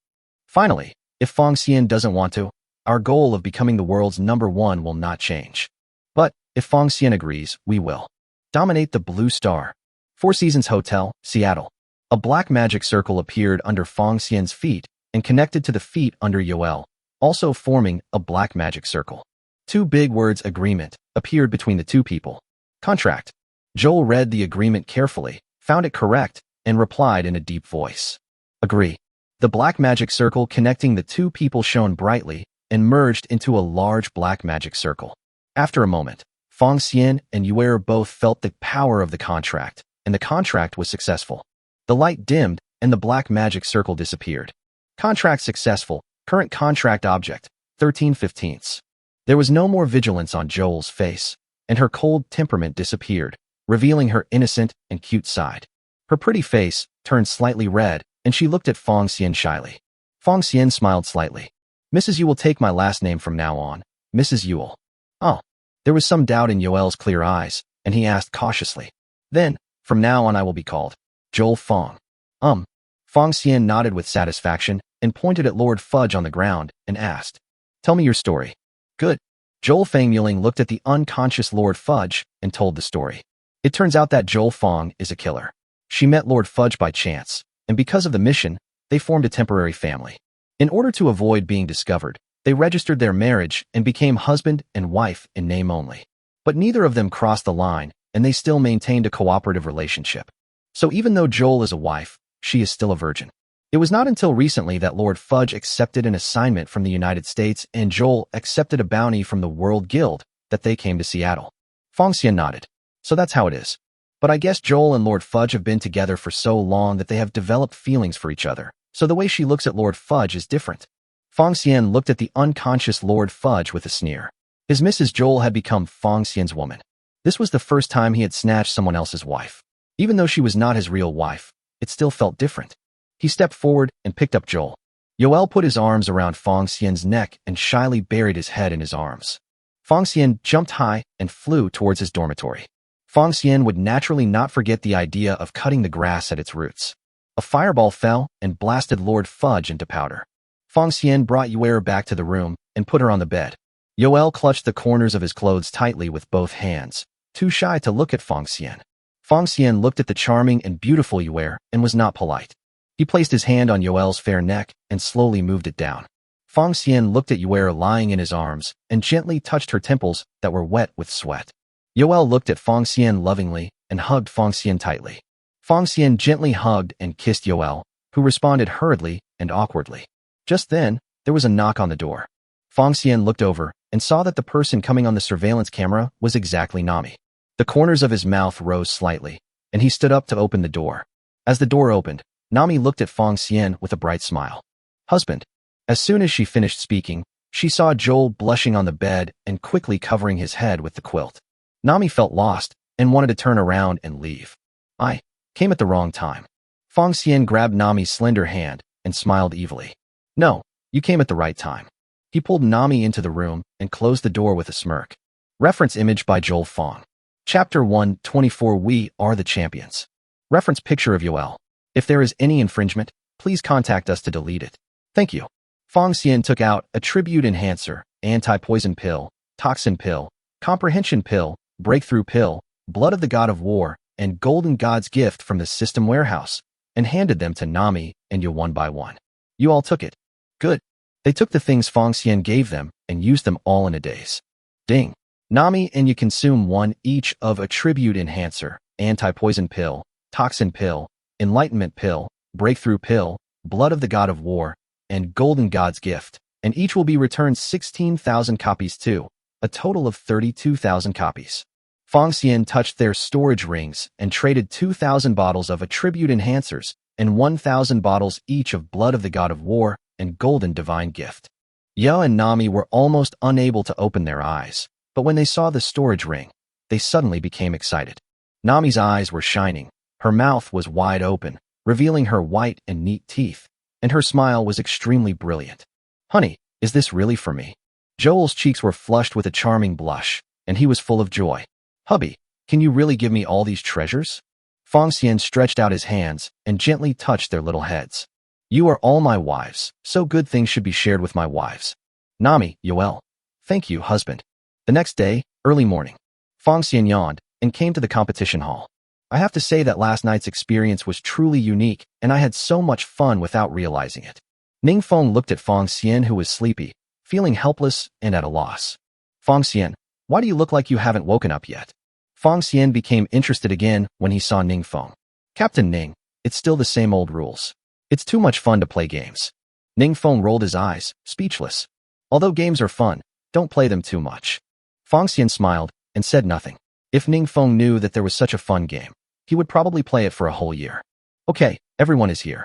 Finally, if Feng Xian doesn't want to, our goal of becoming the world's #1 will not change. But, if Feng Xian agrees, we will dominate the Blue Star. Four Seasons Hotel, Seattle. A black magic circle appeared under Feng Xian's feet and connected to the feet under Yoel, also forming a black magic circle. Two big words agreement appeared between the two people. Contract. Joel read the agreement carefully, found it correct, and replied in a deep voice. Agree. The black magic circle connecting the two people shone brightly and merged into a large black magic circle. After a moment, Feng Xian and Yue both felt the power of the contract, and the contract was successful. The light dimmed, and the black magic circle disappeared. Contract successful. Current contract object, 13/15. There was no more vigilance on Joel's face, and her cold temperament disappeared, revealing her innocent and cute side. Her pretty face turned slightly red, and she looked at Feng Xian shyly. Feng Xian smiled slightly. Mrs. Yu will take my last name from now on, Mrs. Yule. Oh. There was some doubt in Yoel's clear eyes, and he asked cautiously. Then, from now on I will be called Joel Feng. Feng Xian nodded with satisfaction and pointed at Lord Fudge on the ground and asked, Tell me your story. Good. Joel Feng Muling looked at the unconscious Lord Fudge and told the story. It turns out that Joel Feng is a killer. She met Lord Fudge by chance, and because of the mission, they formed a temporary family. In order to avoid being discovered, they registered their marriage and became husband and wife in name only. But neither of them crossed the line, and they still maintained a cooperative relationship. So even though Joel is a wife, she is still a virgin. It was not until recently that Lord Fudge accepted an assignment from the United States and Joel accepted a bounty from the World Guild that they came to Seattle. Feng Xian nodded. So that's how it is. But I guess Joel and Lord Fudge have been together for so long that they have developed feelings for each other, so the way she looks at Lord Fudge is different. Feng Xian looked at the unconscious Lord Fudge with a sneer. His Mrs. Joel had become Feng Xian's woman. This was the first time he had snatched someone else's wife. Even though she was not his real wife, it still felt different. He stepped forward and picked up Joel. Yoel put his arms around Feng Xian's neck and shyly buried his head in his arms. Feng Xian jumped high and flew towards his dormitory. Feng Xian would naturally not forget the idea of cutting the grass at its roots. A fireball fell and blasted Lord Fudge into powder. Feng Xian brought Yue back to the room and put her on the bed. Yoel clutched the corners of his clothes tightly with both hands, too shy to look at Feng Xian. Feng Xian looked at the charming and beautiful Yue and was not polite. He placed his hand on Yoel's fair neck and slowly moved it down. Feng Xian looked at Yue lying in his arms and gently touched her temples that were wet with sweat. Yoel looked at Feng Xian lovingly and hugged Feng Xian tightly. Feng Xian gently hugged and kissed Yoel, who responded hurriedly and awkwardly. Just then, there was a knock on the door. Feng Xian looked over and saw that the person coming on the surveillance camera was exactly Nami. The corners of his mouth rose slightly, and he stood up to open the door. As the door opened, Nami looked at Feng Xian with a bright smile. Husband. As soon as she finished speaking, she saw Joel blushing on the bed and quickly covering his head with the quilt. Nami felt lost and wanted to turn around and leave. I came at the wrong time. Feng Xian grabbed Nami's slender hand and smiled evilly. No, you came at the right time. He pulled Nami into the room and closed the door with a smirk. Reference image by Joel Fong. Chapter 124 We Are the Champions. Reference picture of Yoel. If there is any infringement, please contact us to delete it. Thank you. Feng Xian took out a tribute enhancer, anti-poison pill, toxin pill, comprehension pill, breakthrough pill, blood of the god of war, and golden god's gift from the system warehouse, and handed them to Nami and Yu one by one. You all took it. Good. They took the things Feng Xian gave them and used them all in a daze. Ding. Nami and you consume one each of attribute enhancer, anti-poison pill, toxin pill, enlightenment pill, breakthrough pill, blood of the god of war, and golden god's gift, and each will be returned 16,000 copies too, a total of 32,000 copies. Fong Xian touched their storage rings and traded 2,000 bottles of attribute enhancers and 1,000 bottles each of blood of the god of war and golden divine gift. Yo and Nami were almost unable to open their eyes, but when they saw the storage ring, they suddenly became excited. Nami's eyes were shining, her mouth was wide open, revealing her white and neat teeth, and her smile was extremely brilliant. Honey, is this really for me? Joel's cheeks were flushed with a charming blush, and he was full of joy. Hubby, can you really give me all these treasures? Fong Xian stretched out his hands and gently touched their little heads. You are all my wives, so good things should be shared with my wives. Nami, Yoel. Thank you, husband. The next day, early morning, Fong Xian yawned and came to the competition hall. I have to say that last night's experience was truly unique, and I had so much fun without realizing it. Ningfeng looked at Fong Xian, who was sleepy, feeling helpless and at a loss. Fong Xian, why do you look like you haven't woken up yet? Fong Xian became interested again when he saw Ningfeng. Captain Ning, it's still the same old rules. It's too much fun to play games. Ningfeng rolled his eyes, speechless. Although games are fun, don't play them too much. Fong Xian smiled and said nothing. If Ningfeng knew that there was such a fun game, he would probably play it for a whole year. Okay, everyone is here.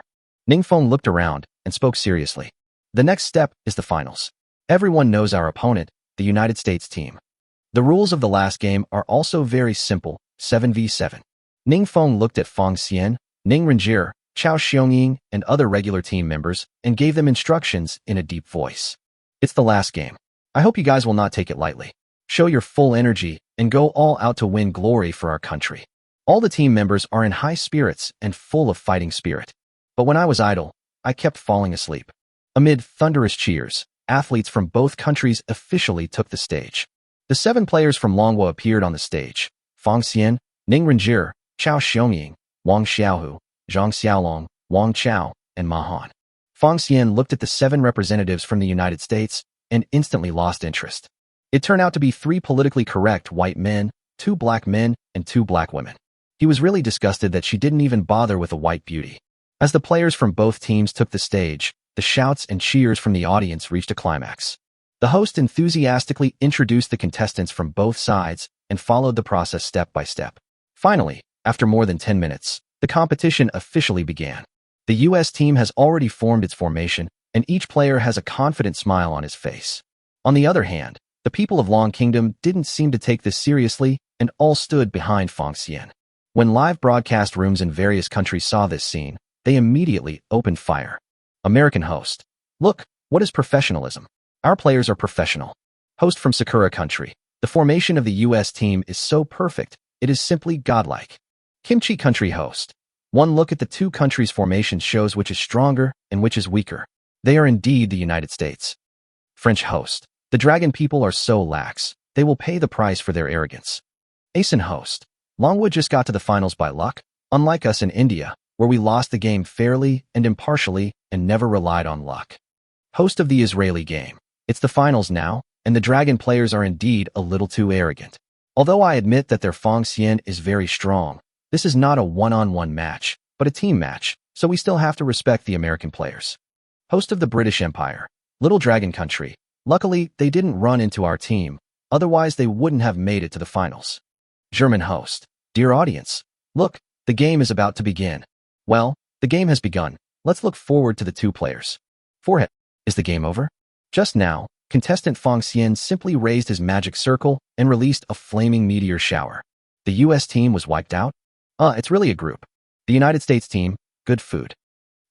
Ningfeng looked around and spoke seriously. The next step is the finals. Everyone knows our opponent, the United States team. The rules of the last game are also very simple, 7v7. Ningfeng looked at Fong Xian, Ning Renjie, Chao Xiongying, and other regular team members and gave them instructions in a deep voice. It's the last game. I hope you guys will not take it lightly. Show your full energy and go all out to win glory for our country. All the team members are in high spirits and full of fighting spirit. But when I was idle, I kept falling asleep. Amid thunderous cheers, athletes from both countries officially took the stage. The 7 players from Longhua appeared on the stage: Fong Xian, Ning Renjie, Chao Xiongying, Wang Xiaohu, Zhang Xiaolong, Wang Chao, and Ma Han. Fong Xian looked at the 7 representatives from the United States and instantly lost interest. It turned out to be 3 politically correct white men, 2 black men, and 2 black women. He was really disgusted that she didn't even bother with a white beauty. As the players from both teams took the stage, the shouts and cheers from the audience reached a climax. The host enthusiastically introduced the contestants from both sides and followed the process step by step. Finally, after more than 10 minutes, the competition officially began. The U.S. team has already formed its formation, and each player has a confident smile on his face. On the other hand, the people of Long Kingdom didn't seem to take this seriously and all stood behind Fong Xian. When live broadcast rooms in various countries saw this scene, they immediately opened fire. American host. Look, what is professionalism? Our players are professional. Host from Sakura country. The formation of the U.S. team is so perfect, it is simply godlike. Kimchi country host. One look at the 2 countries' formations shows which is stronger and which is weaker. They are indeed the United States. French host. The dragon people are so lax, they will pay the price for their arrogance. Asian host. Longwood just got to the finals by luck, unlike us in India, where we lost the game fairly and impartially and never relied on luck. Host of the Israeli game. It's the finals now, and the dragon players are indeed a little too arrogant. Although I admit that their Fong Xian is very strong, this is not a one-on-one match, but a team match, so we still have to respect the American players. Host of the British Empire. Little dragon country. Luckily, they didn't run into our team, otherwise they wouldn't have made it to the finals. German host. Dear audience, look, the game is about to begin. Well, the game has begun. Let's look forward to the 2 players. Forehead. Is the game over? Just now, contestant Fong Xian simply raised his magic circle and released a flaming meteor shower. The U.S. team was wiped out? It's really a group. The United States team, good food.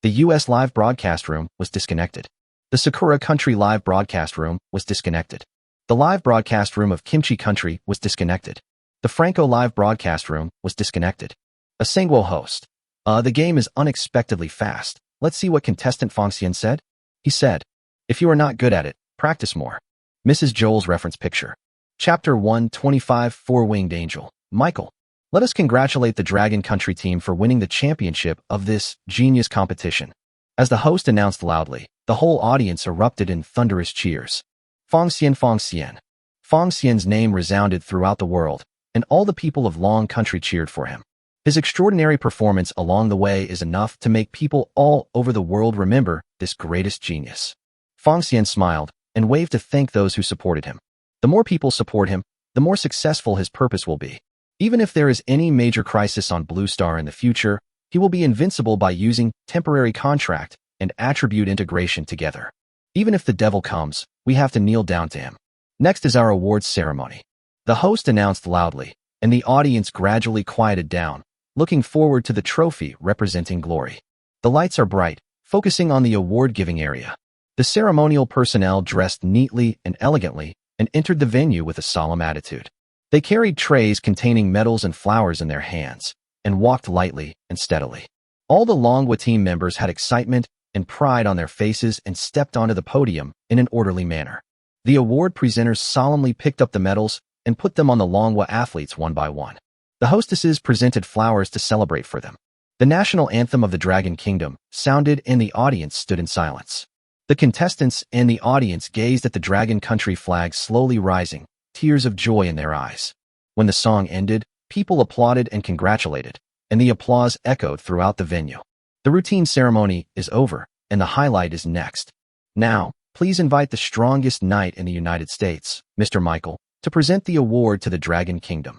The U.S. live broadcast room was disconnected. The Sakura country live broadcast room was disconnected. The live broadcast room of Kimchi country was disconnected. The Franco live broadcast room was disconnected. A Sangwo host. The game is unexpectedly fast. Let's see what contestant Fong Xian said. He said, if you are not good at it, practice more. Mrs. Joel's reference picture. Chapter 125 Four-Winged Angel. Michael. Let us congratulate the Dragon Country team for winning the championship of this genius competition. As the host announced loudly, the whole audience erupted in thunderous cheers. Fong Xian, Fong Xian. Fong Xian's name resounded throughout the world, and all the people of Long Country cheered for him. His extraordinary performance along the way is enough to make people all over the world remember this greatest genius. Fong Xian smiled and waved to thank those who supported him. The more people support him, the more successful his purpose will be. Even if there is any major crisis on Blue Star in the future, he will be invincible by using temporary contract and attribute integration together. Even if the devil comes, we have to kneel down to him. Next is our awards ceremony. The host announced loudly, and the audience gradually quieted down, looking forward to the trophy representing glory. The lights are bright, focusing on the award-giving area. The ceremonial personnel dressed neatly and elegantly and entered the venue with a solemn attitude. They carried trays containing medals and flowers in their hands and walked lightly and steadily. All the Longhua team members had excitement and pride on their faces and stepped onto the podium in an orderly manner. The award presenters solemnly picked up the medals and put them on the Longhua athletes one by one. The hostesses presented flowers to celebrate for them. The national anthem of the Dragon Kingdom sounded and the audience stood in silence. The contestants and the audience gazed at the Dragon Country flag slowly rising, tears of joy in their eyes. When the song ended, people applauded and congratulated, and the applause echoed throughout the venue. The routine ceremony is over, and the highlight is next. Now, please invite the strongest knight in the United States, Mr. Michael, to present the award to the Dragon Kingdom.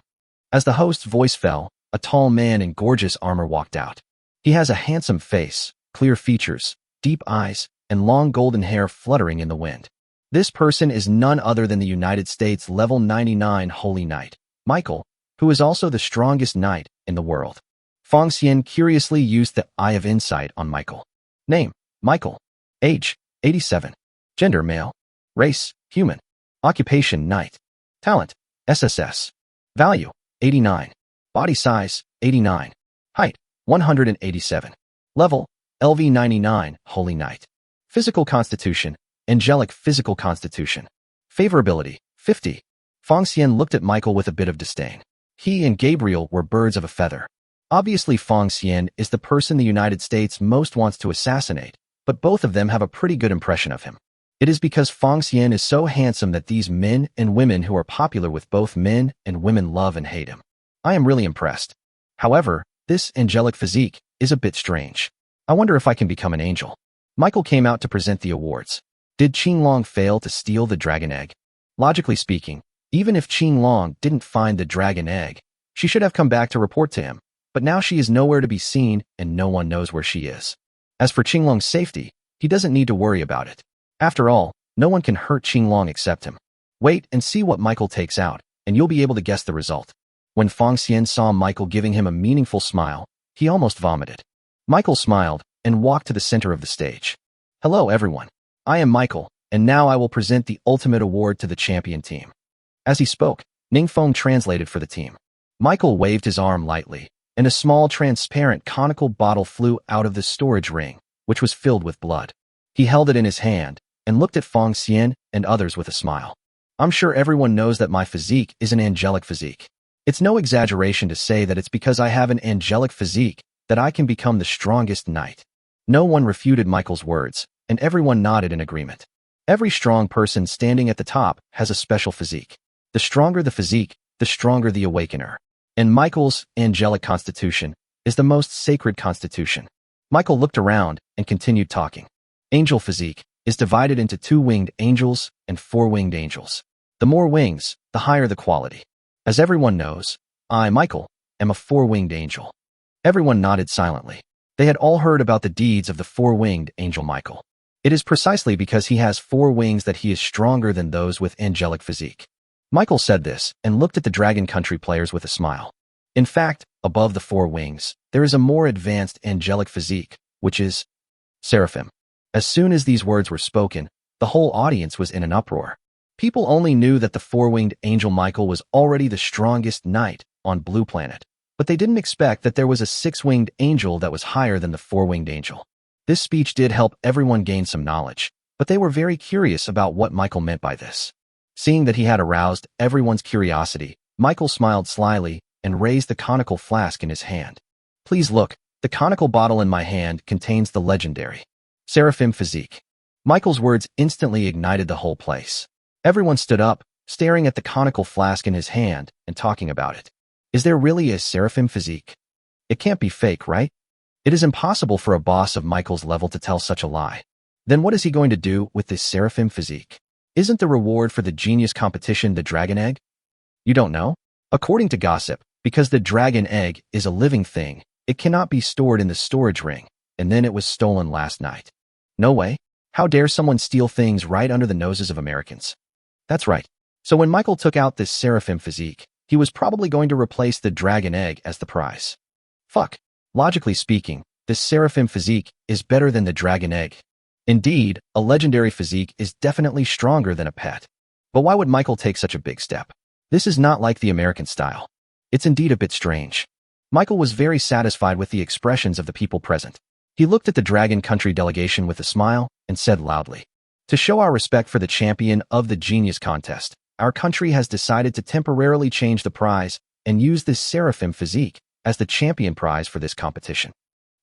As the host's voice fell, a tall man in gorgeous armor walked out. He has a handsome face, clear features, deep eyes, and long golden hair fluttering in the wind. This person is none other than the United States level 99 Holy Knight, Michael, who is also the strongest knight in the world. Fong Xian curiously used the eye of insight on Michael. Name, Michael. Age, 87. Gender, male. Race, human. Occupation, knight. Talent, SSS. Value, 89. Body size, 89. Height, 187. Level, LV 99, Holy Knight. Physical constitution, angelic physical constitution. Favorability, 50. Fong Xian looked at Michael with a bit of disdain. He and Gabriel were birds of a feather. Obviously, Fong Xian is the person the United States most wants to assassinate, but both of them have a pretty good impression of him. It is because Fong Xian is so handsome that these men and women who are popular with both men and women love and hate him. I am really impressed. However, this angelic physique is a bit strange. I wonder if I can become an angel. Michael came out to present the awards. Did Qinglong fail to steal the dragon egg? Logically speaking, even if Qinglong didn't find the dragon egg, she should have come back to report to him, but now she is nowhere to be seen and no one knows where she is. As for Qinglong's safety, he doesn't need to worry about it. After all, no one can hurt Qinglong except him. Wait and see what Michael takes out, and you'll be able to guess the result. When Fong Xian saw Michael giving him a meaningful smile, he almost vomited. Michael smiled and walked to the center of the stage. Hello everyone. I am Michael, and now I will present the ultimate award to the champion team. As he spoke, Ningfeng translated for the team. Michael waved his arm lightly, and a small transparent conical bottle flew out of the storage ring, which was filled with blood. He held it in his hand and looked at Fong Xian and others with a smile. I'm sure everyone knows that my physique is an angelic physique. It's no exaggeration to say that it's because I have an angelic physique that I can become the strongest knight. No one refuted Michael's words, and everyone nodded in agreement. Every strong person standing at the top has a special physique. The stronger the physique, the stronger the awakener. And Michael's angelic constitution is the most sacred constitution. Michael looked around and continued talking. Angel physique is divided into 2-winged angels and 4-winged angels. The more wings, the higher the quality. As everyone knows, I, Michael, am a 4-winged angel. Everyone nodded silently. They had all heard about the deeds of the 4-winged angel Michael. It is precisely because he has 4 wings that he is stronger than those with angelic physique. Michael said this and looked at the Dragon Country players with a smile. In fact, above the 4 wings, there is a more advanced angelic physique, which is Seraphim. As soon as these words were spoken, the whole audience was in an uproar. People only knew that the 4-winged angel Michael was already the strongest knight on Blue Planet, but they didn't expect that there was a 6-winged angel that was higher than the 4-winged angel. This speech did help everyone gain some knowledge, but they were very curious about what Michael meant by this. Seeing that he had aroused everyone's curiosity, Michael smiled slyly and raised the conical flask in his hand. Please look, the conical bottle in my hand contains the legendary Seraphim physique. Michael's words instantly ignited the whole place. Everyone stood up, staring at the conical flask in his hand and talking about it. Is there really a seraphim physique? It can't be fake, right? It is impossible for a boss of Michael's level to tell such a lie. Then what is he going to do with this seraphim physique? Isn't the reward for the genius competition the dragon egg? You don't know? According to gossip, because the dragon egg is a living thing, it cannot be stored in the storage ring, and then it was stolen last night. No way. How dare someone steal things right under the noses of Americans? That's right. So when Michael took out this seraphim physique, he was probably going to replace the dragon egg as the prize. Fuck. Logically speaking, this seraphim physique is better than the dragon egg. Indeed, a legendary physique is definitely stronger than a pet. But why would Michael take such a big step? This is not like the American style. It's indeed a bit strange. Michael was very satisfied with the expressions of the people present. He looked at the Dragon Country delegation with a smile and said loudly, "To show our respect for the champion of the Genius Contest, our country has decided to temporarily change the prize and use this seraphim physique as the champion prize for this competition."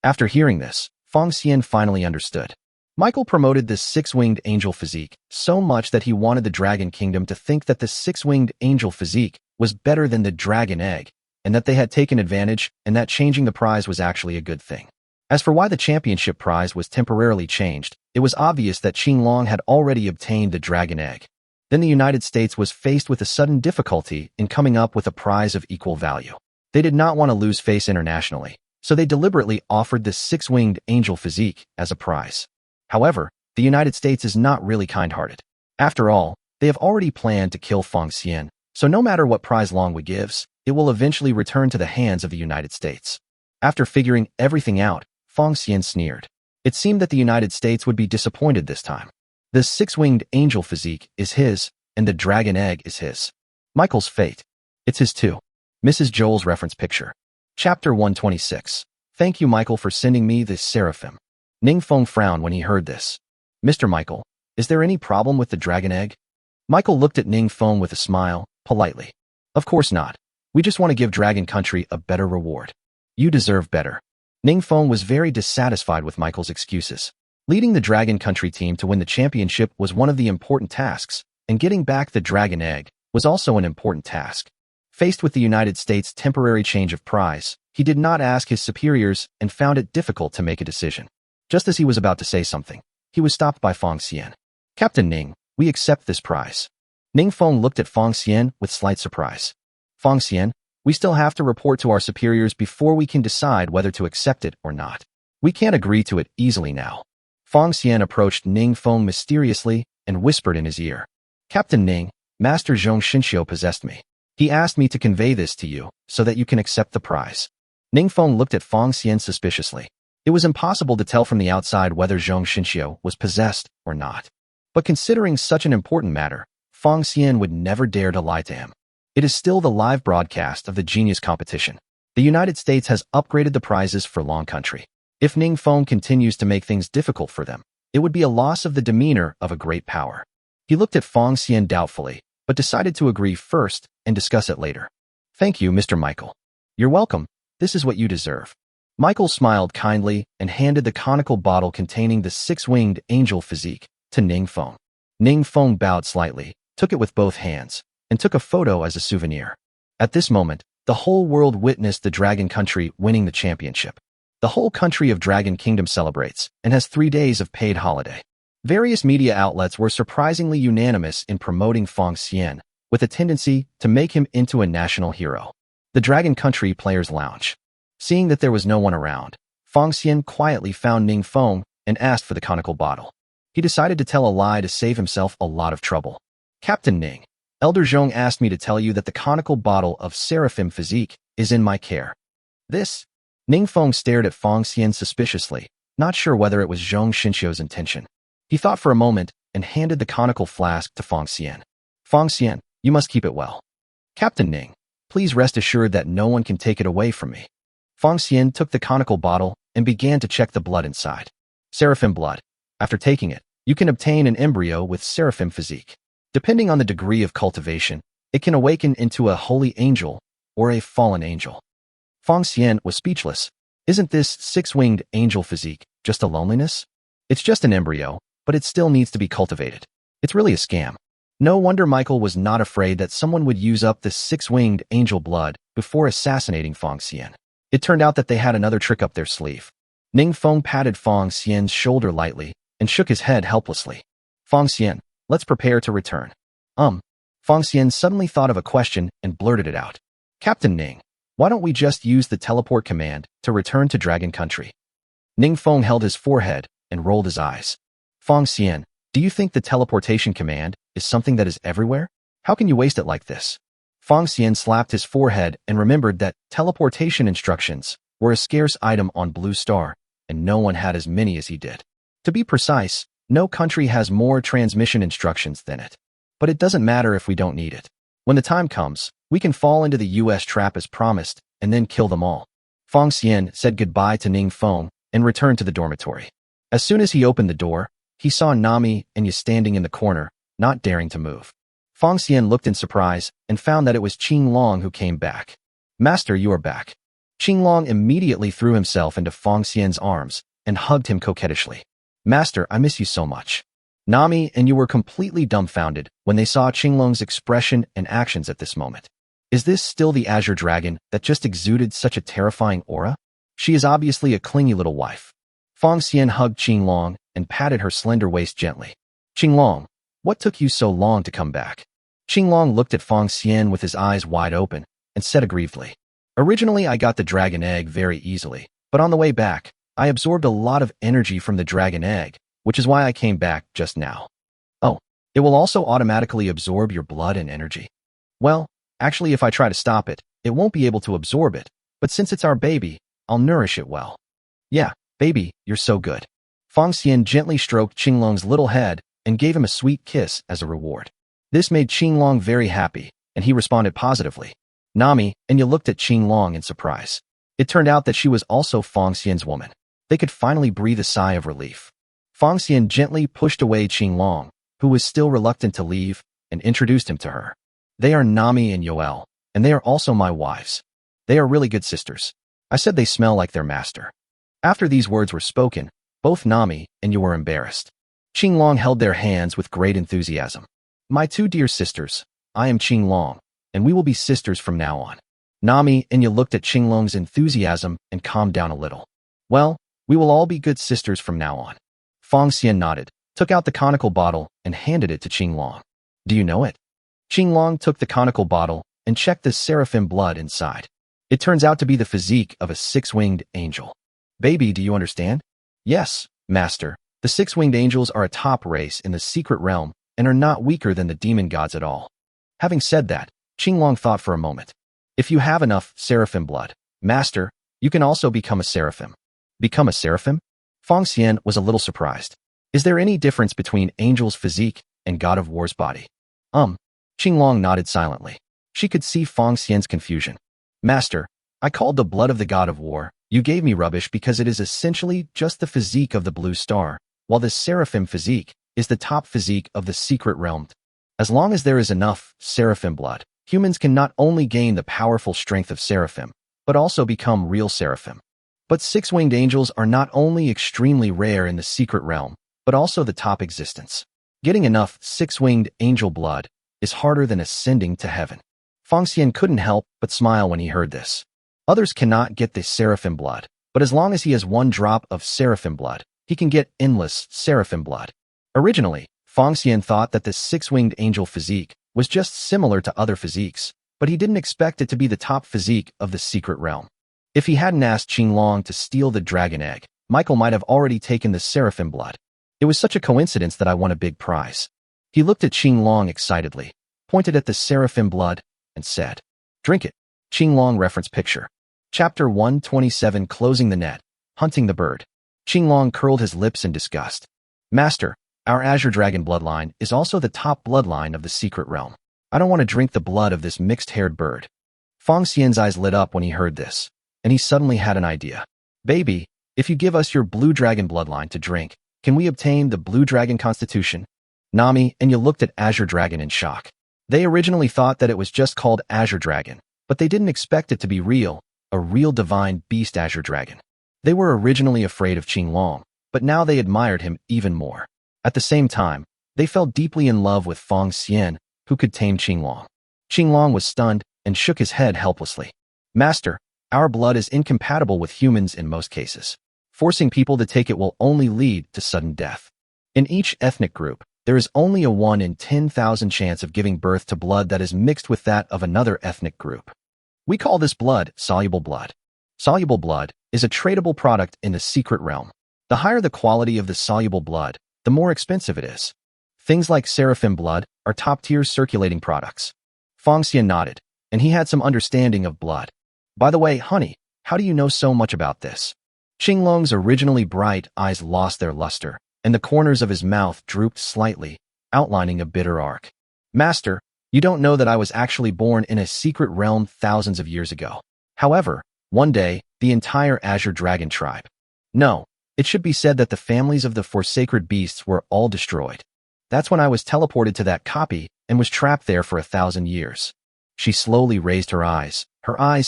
After hearing this, Fong Xian finally understood. Michael promoted this six-winged angel physique so much that he wanted the Dragon Kingdom to think that the six-winged angel physique was better than the dragon egg, and that they had taken advantage and that changing the prize was actually a good thing. As for why the championship prize was temporarily changed, it was obvious that Qinglong had already obtained the dragon egg. Then the United States was faced with a sudden difficulty in coming up with a prize of equal value. They did not want to lose face internationally, so they deliberately offered this six-winged angel physique as a prize. However, the United States is not really kind-hearted. After all, they have already planned to kill Fong Xian, so no matter what prize Longwu gives, it will eventually return to the hands of the United States. After figuring everything out, Fong Xian sneered. It seemed that the United States would be disappointed this time. The six-winged angel physique is his, and the dragon egg is his. Michael's fate. It's his too. Mrs. Joel's reference picture. Chapter 126. Thank you, Michael, for sending me this seraphim. Ning Feng frowned when he heard this. Mr. Michael, is there any problem with the dragon egg? Michael looked at Ning Feng with a smile, politely. Of course not. We just want to give Dragon Country a better reward. You deserve better. Ning Feng was very dissatisfied with Michael's excuses. Leading the Dragon Country team to win the championship was one of the important tasks, and getting back the dragon egg was also an important task. Faced with the United States' temporary change of prize, he did not ask his superiors and found it difficult to make a decision. Just as he was about to say something, he was stopped by Fong Xian. Captain Ning, we accept this prize. Ning Feng looked at Fong Xian with slight surprise. Fong Xian, we still have to report to our superiors before we can decide whether to accept it or not. We can't agree to it easily now. Fong Xian approached Ning Feng mysteriously and whispered in his ear. Captain Ning, Master Zhong Xinxiu possessed me. He asked me to convey this to you so that you can accept the prize. Ning Feng looked at Fong Xian suspiciously. It was impossible to tell from the outside whether Zhong Xinxiu was possessed or not. But considering such an important matter, Fong Xian would never dare to lie to him. It is still the live broadcast of the Genius Competition. The United States has upgraded the prizes for Long Country. If Ning Feng continues to make things difficult for them, it would be a loss of the demeanor of a great power. He looked at Fong Xian doubtfully, but decided to agree first and discuss it later. Thank you, Mr. Michael. You're welcome. This is what you deserve. Michael smiled kindly and handed the conical bottle containing the six-winged angel physique to Ning Feng. Ning Feng bowed slightly, took it with both hands, and took a photo as a souvenir. At this moment, the whole world witnessed the Dragon Country winning the championship. The whole country of Dragon Kingdom celebrates and has 3 days of paid holiday. Various media outlets were surprisingly unanimous in promoting Fong Xian, with a tendency to make him into a national hero. The Dragon Country Players' Lounge. Seeing that there was no one around, Fong Xian quietly found Ning Feng and asked for the conical bottle. He decided to tell a lie to save himself a lot of trouble. Captain Ning, Elder Zhong asked me to tell you that the conical bottle of seraphim physique is in my care. This? Ning Feng stared at Fong Xian suspiciously, not sure whether it was Zhong Xinxiu's intention. He thought for a moment and handed the conical flask to Fong Xian. Fong Xian, you must keep it well. Captain Ning, please rest assured that no one can take it away from me. Fong Xian took the conical bottle and began to check the blood inside. Seraphim blood. After taking it, you can obtain an embryo with seraphim physique. Depending on the degree of cultivation, it can awaken into a holy angel or a fallen angel. Fong Xian was speechless. Isn't this six-winged angel physique just a loneliness? It's just an embryo, but it still needs to be cultivated. It's really a scam. No wonder Michael was not afraid that someone would use up the six-winged angel blood before assassinating Fong Xian. It turned out that they had another trick up their sleeve. Ning Feng patted Fong Xian's shoulder lightly and shook his head helplessly. Fong Xian, let's prepare to return. Fong Xian suddenly thought of a question and blurted it out. Captain Ning, why don't we just use the teleport command to return to Dragon Country? Ning Feng held his forehead and rolled his eyes. Fong Xian, do you think the teleportation command is something that is everywhere? How can you waste it like this? Fong Xian slapped his forehead and remembered that teleportation instructions were a scarce item on Blue Star, and no one had as many as he did. To be precise, no country has more transmission instructions than it. But it doesn't matter if we don't need it. When the time comes, we can fall into the US trap as promised and then kill them all. Fong Xian said goodbye to Ning Feng and returned to the dormitory. As soon as he opened the door, he saw Nami and Yi standing in the corner, not daring to move. Fong Xian looked in surprise and found that it was Qing Long who came back. Master, you are back. Qing Long immediately threw himself into Fong Xian's arms and hugged him coquettishly. Master, I miss you so much. Nami and you were completely dumbfounded when they saw Qing Long's expression and actions at this moment. Is this still the Azure Dragon that just exuded such a terrifying aura? She is obviously a clingy little wife. Fong Xian hugged Qing Long and patted her slender waist gently. Qing Long, what took you so long to come back? Qing Long looked at Fong Xian with his eyes wide open and said aggrievedly. Originally, I got the dragon egg very easily, but on the way back, I absorbed a lot of energy from the dragon egg, which is why I came back just now. Oh, it will also automatically absorb your blood and energy. Well, actually, if I try to stop it, it won't be able to absorb it, but since it's our baby, I'll nourish it well. Yeah, baby, you're so good. Fong Xian gently stroked Qing Long's little head and gave him a sweet kiss as a reward. This made Qing Long very happy, and he responded positively. Nami and Yi looked at Qing Long in surprise. It turned out that she was also Fong Xian's woman. They could finally breathe a sigh of relief. Fong Xian gently pushed away Qing Long, who was still reluctant to leave, and introduced him to her. They are Nami and Yoel, and they are also my wives. They are really good sisters. I said they smell like their master. After these words were spoken, both Nami and Yi were embarrassed. Qing Long held their hands with great enthusiasm. My two dear sisters, I am Qing Long, and we will be sisters from now on. Nami and Yi looked at Qing Long's enthusiasm and calmed down a little. Well, we will all be good sisters from now on. Fong Xian nodded, took out the conical bottle, and handed it to Qing Long. Do you know it? Qing Long took the conical bottle and checked the seraphim blood inside. It turns out to be the physique of a six-winged angel. Baby, do you understand? Yes, Master. The six-winged angels are a top race in the secret realm and are not weaker than the demon gods at all. Having said that, Qing Long thought for a moment. If you have enough seraphim blood, Master, you can also become a seraphim. Become a seraphim? Fong Xian was a little surprised. Is there any difference between angel's physique and God of War's body? Qing Long nodded silently. She could see Fong Xian's confusion. Master, I called the blood of the God of War. You gave me rubbish because it is essentially just the physique of the Blue Star, while the seraphim physique is the top physique of the secret realm. As long as there is enough seraphim blood, humans can not only gain the powerful strength of seraphim, but also become real seraphim. But six-winged angels are not only extremely rare in the secret realm, but also the top existence. Getting enough six-winged angel blood is harder than ascending to heaven. Fong Xian couldn't help but smile when he heard this. Others cannot get the seraphim blood, but as long as he has one drop of seraphim blood, he can get endless seraphim blood. Originally, Fong Xian thought that the six-winged angel physique was just similar to other physiques, but he didn't expect it to be the top physique of the secret realm. If he hadn't asked Qing Long to steal the dragon egg, Michael might have already taken the seraphim blood. It was such a coincidence that I won a big prize. He looked at Qing Long excitedly, pointed at the seraphim blood, and said, Drink it. Qing Long reference picture. Chapter 127 Closing the Net, Hunting the Bird. Qing Long curled his lips in disgust. Master, our Azure Dragon bloodline is also the top bloodline of the secret realm. I don't want to drink the blood of this mixed-haired bird. Fong Xian's eyes lit up when he heard this, and he suddenly had an idea. Baby, if you give us your blue dragon bloodline to drink, can we obtain the blue dragon constitution? Nami and Yi looked at Azure Dragon in shock. They originally thought that it was just called Azure Dragon, but they didn't expect it to be real, a real divine beast Azure Dragon. They were originally afraid of Qing Long, but now they admired him even more. At the same time, They fell deeply in love with Fong Xian, who could tame Qinglong. Qinglong was stunned and shook his head helplessly. Master, our blood is incompatible with humans in most cases. Forcing people to take it will only lead to sudden death. In each ethnic group, there is only a 1 in 10,000 chance of giving birth to blood that is mixed with that of another ethnic group. We call this blood soluble blood. Soluble blood is a tradable product in the secret realm. The higher the quality of the soluble blood, the more expensive it is. Things like seraphim blood are top-tier circulating products. Fong Xian nodded, and he had some understanding of blood. By the way, honey, how do you know so much about this? Qinglong's originally bright eyes lost their luster, and the corners of his mouth drooped slightly, outlining a bitter arc. Master, you don't know that I was actually born in a secret realm thousands of years ago. However, one day, the entire Azure Dragon tribe. No, it should be said that the families of the Forsacred Beasts were all destroyed. That's when I was teleported to that copy and was trapped there for 1,000 years. She slowly raised her eyes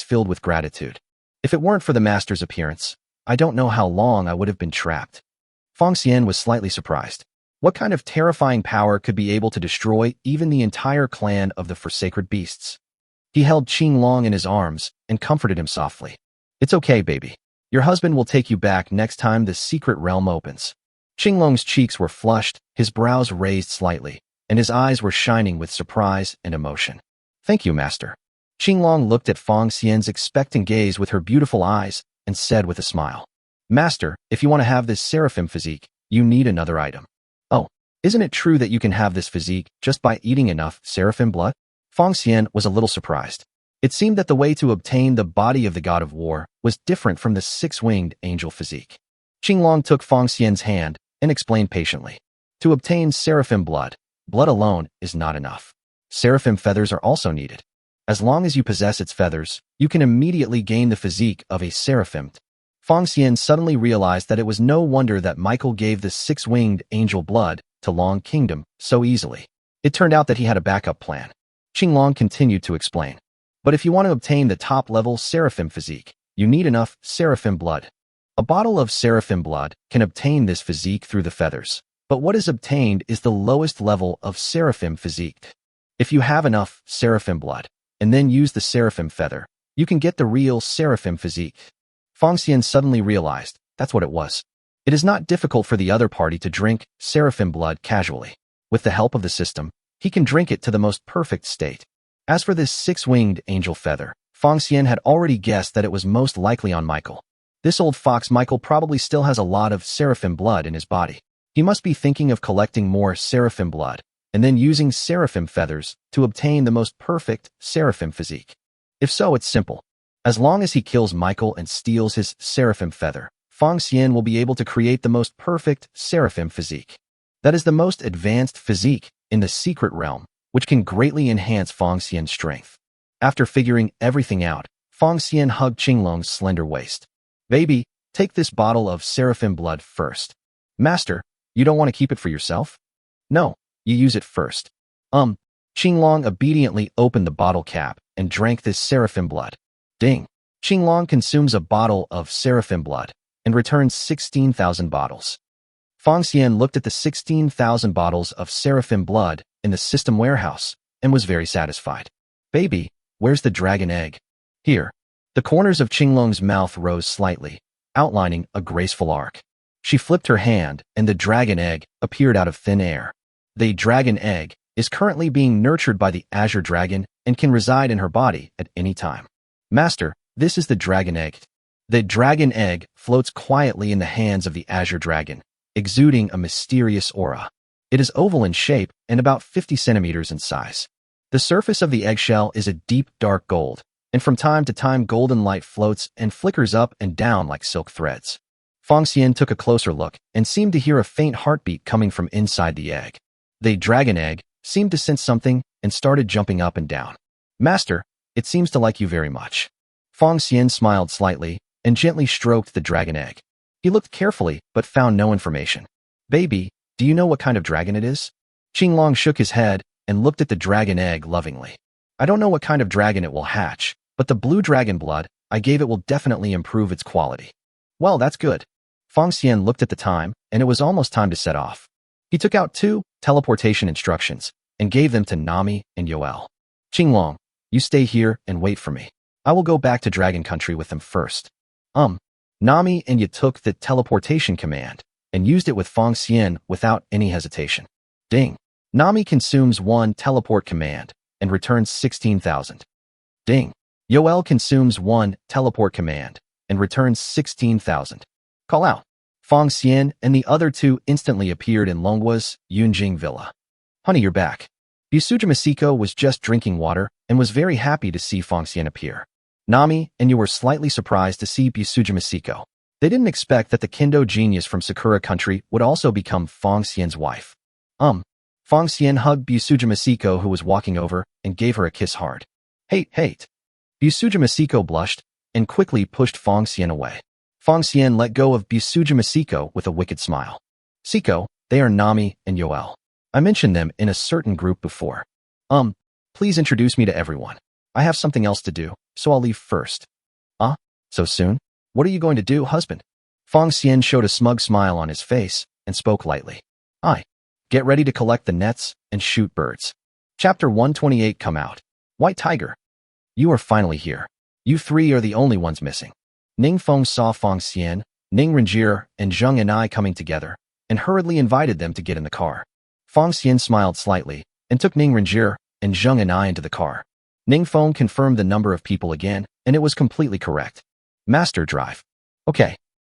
filled with gratitude. If it weren't for the master's appearance, I don't know how long I would have been trapped. Fong Xian was slightly surprised. What kind of terrifying power could be able to destroy even the entire clan of the Forsacred Beasts? He held Qinglong in his arms and comforted him softly. It's okay, baby. Your husband will take you back next time the secret realm opens. Qinglong's cheeks were flushed, his brows raised slightly, and his eyes were shining with surprise and emotion. Thank you, master. Qinglong looked at Fong Xian's expectant gaze with her beautiful eyes and said with a smile, Master, if you want to have this seraphim physique, you need another item. Oh, isn't it true that you can have this physique just by eating enough seraphim blood? Fong Xian was a little surprised. It seemed that the way to obtain the body of the god of war was different from the six-winged angel physique. Qinglong took Fong Xian's hand and explained patiently. To obtain seraphim blood alone is not enough. Seraphim feathers are also needed. As long as you possess its feathers, you can immediately gain the physique of a seraphim. Fong Xian suddenly realized that it was no wonder that Michael gave the six-winged angel blood to Long Kingdom so easily. It turned out that he had a backup plan. Qinglong continued to explain. But if you want to obtain the top-level seraphim physique, you need enough seraphim blood. A bottle of seraphim blood can obtain this physique through the feathers, but what is obtained is the lowest level of seraphim physique. If you have enough seraphim blood, and then use the seraphim feather, you can get the real seraphim physique. Fong Xian suddenly realized that's what it was. It is not difficult for the other party to drink seraphim blood casually. With the help of the system, he can drink it to the most perfect state. As for this six-winged angel feather, Fong Xian had already guessed that it was most likely on Michael. This old fox Michael probably still has a lot of seraphim blood in his body. He must be thinking of collecting more seraphim blood, and then using seraphim feathers to obtain the most perfect seraphim physique. If so, it's simple. As long as he kills Michael and steals his seraphim feather, Fong Xian will be able to create the most perfect seraphim physique. That is the most advanced physique in the secret realm, which can greatly enhance Fong Xian's strength. After figuring everything out, Fong Xian hugged Qinglong's slender waist. Baby, take this bottle of seraphim blood first. Master, you don't want to keep it for yourself? No, you use it first. Qinglong obediently opened the bottle cap and drank this seraphim blood. Ding. Qinglong consumes a bottle of seraphim blood and returns 16,000 bottles. Fong Xian looked at the 16,000 bottles of seraphim blood in the system warehouse and was very satisfied. Baby, where's the dragon egg? Here. The corners of Qinglong's mouth rose slightly, outlining a graceful arc. She flipped her hand and the dragon egg appeared out of thin air. The dragon egg is currently being nurtured by the Azure Dragon and can reside in her body at any time. Master, this is the dragon egg. The dragon egg floats quietly in the hands of the Azure Dragon, exuding a mysterious aura. It is oval in shape and about 50 centimeters in size. The surface of the eggshell is a deep dark gold, and from time to time golden light floats and flickers up and down like silk threads. Fong Xian took a closer look and seemed to hear a faint heartbeat coming from inside the egg. The dragon egg seemed to sense something and started jumping up and down. Master, it seems to like you very much. Fong Xian smiled slightly and gently stroked the dragon egg. He looked carefully but found no information. Baby, do you know what kind of dragon it is? Qinglong shook his head and looked at the dragon egg lovingly. I don't know what kind of dragon it will hatch, but the blue dragon blood I gave it will definitely improve its quality. Well, that's good. Fong Xian looked at the time, and it was almost time to set off. He took out 2 teleportation instructions and gave them to Nami and Yoel. Qinglong, you stay here and wait for me. I will go back to Dragon Country with them first. Nami and Yi took the teleportation command and used it with Fong Xian without any hesitation. Ding. Nami consumes 1 teleport command and returns 16,000. Ding. Yoel consumes 1 teleport command and returns 16,000. Call out. Fong Xian and the other 2 instantly appeared in Longhua's Yunjing Villa. Honey, you're back. Bisuja Masiko was just drinking water and was very happy to see Fong Xian appear. Nami and you were slightly surprised to see Bisuja Masiko. They didn't expect that the Kendo genius from Sakura Country would also become Fong Xian's wife. Fong Xian hugged Bisuja Masiko, who was walking over, and gave her a kiss hard. Hate. Bisuja Masiko blushed and quickly pushed Fong Xian away. Fong Xian let go of Bisuja Masiko with a wicked smile. Siko, they are Nami and Yoel. I mentioned them in a certain group before. Please introduce me to everyone. I have something else to do, so I'll leave first. So soon? What are you going to do, husband? Fong Xian showed a smug smile on his face and spoke lightly. Get ready to collect the nets and shoot birds. Chapter 128 come out. White Tiger. You are finally here. You 3 are the only ones missing. Ning Feng saw Fong Xian, Ning Renjie, and Zheng and I coming together, and hurriedly invited them to get in the car. Fong Xian smiled slightly, and took Ning Renjie and Zheng and I into the car. Ning Feng confirmed the number of people again, and it was completely correct. Master, drive. Okay.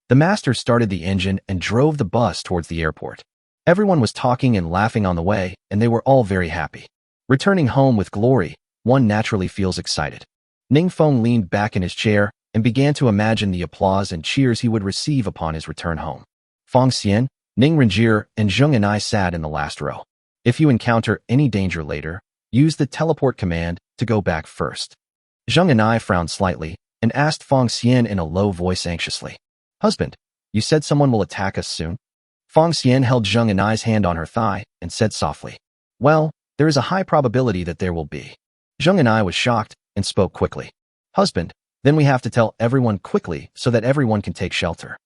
The master started the engine and drove the bus towards the airport. Everyone was talking and laughing on the way, and they were all very happy. Returning home with glory, one naturally feels excited. Ning Feng leaned back in his chair and began to imagine the applause and cheers he would receive upon his return home. Fong Xian, Ning Renjie, and Zheng and I sat in the last row. If you encounter any danger later, use the teleport command to go back first. Zheng and I frowned slightly and asked Fong Xian in a low voice anxiously. Husband, you said someone will attack us soon? Fong Xian held Zheng and I's hand on her thigh and said softly, Well, there is a high probability that there will be. Zheng and I was shocked and spoke quickly. Husband, then we have to tell everyone quickly so that everyone can take shelter.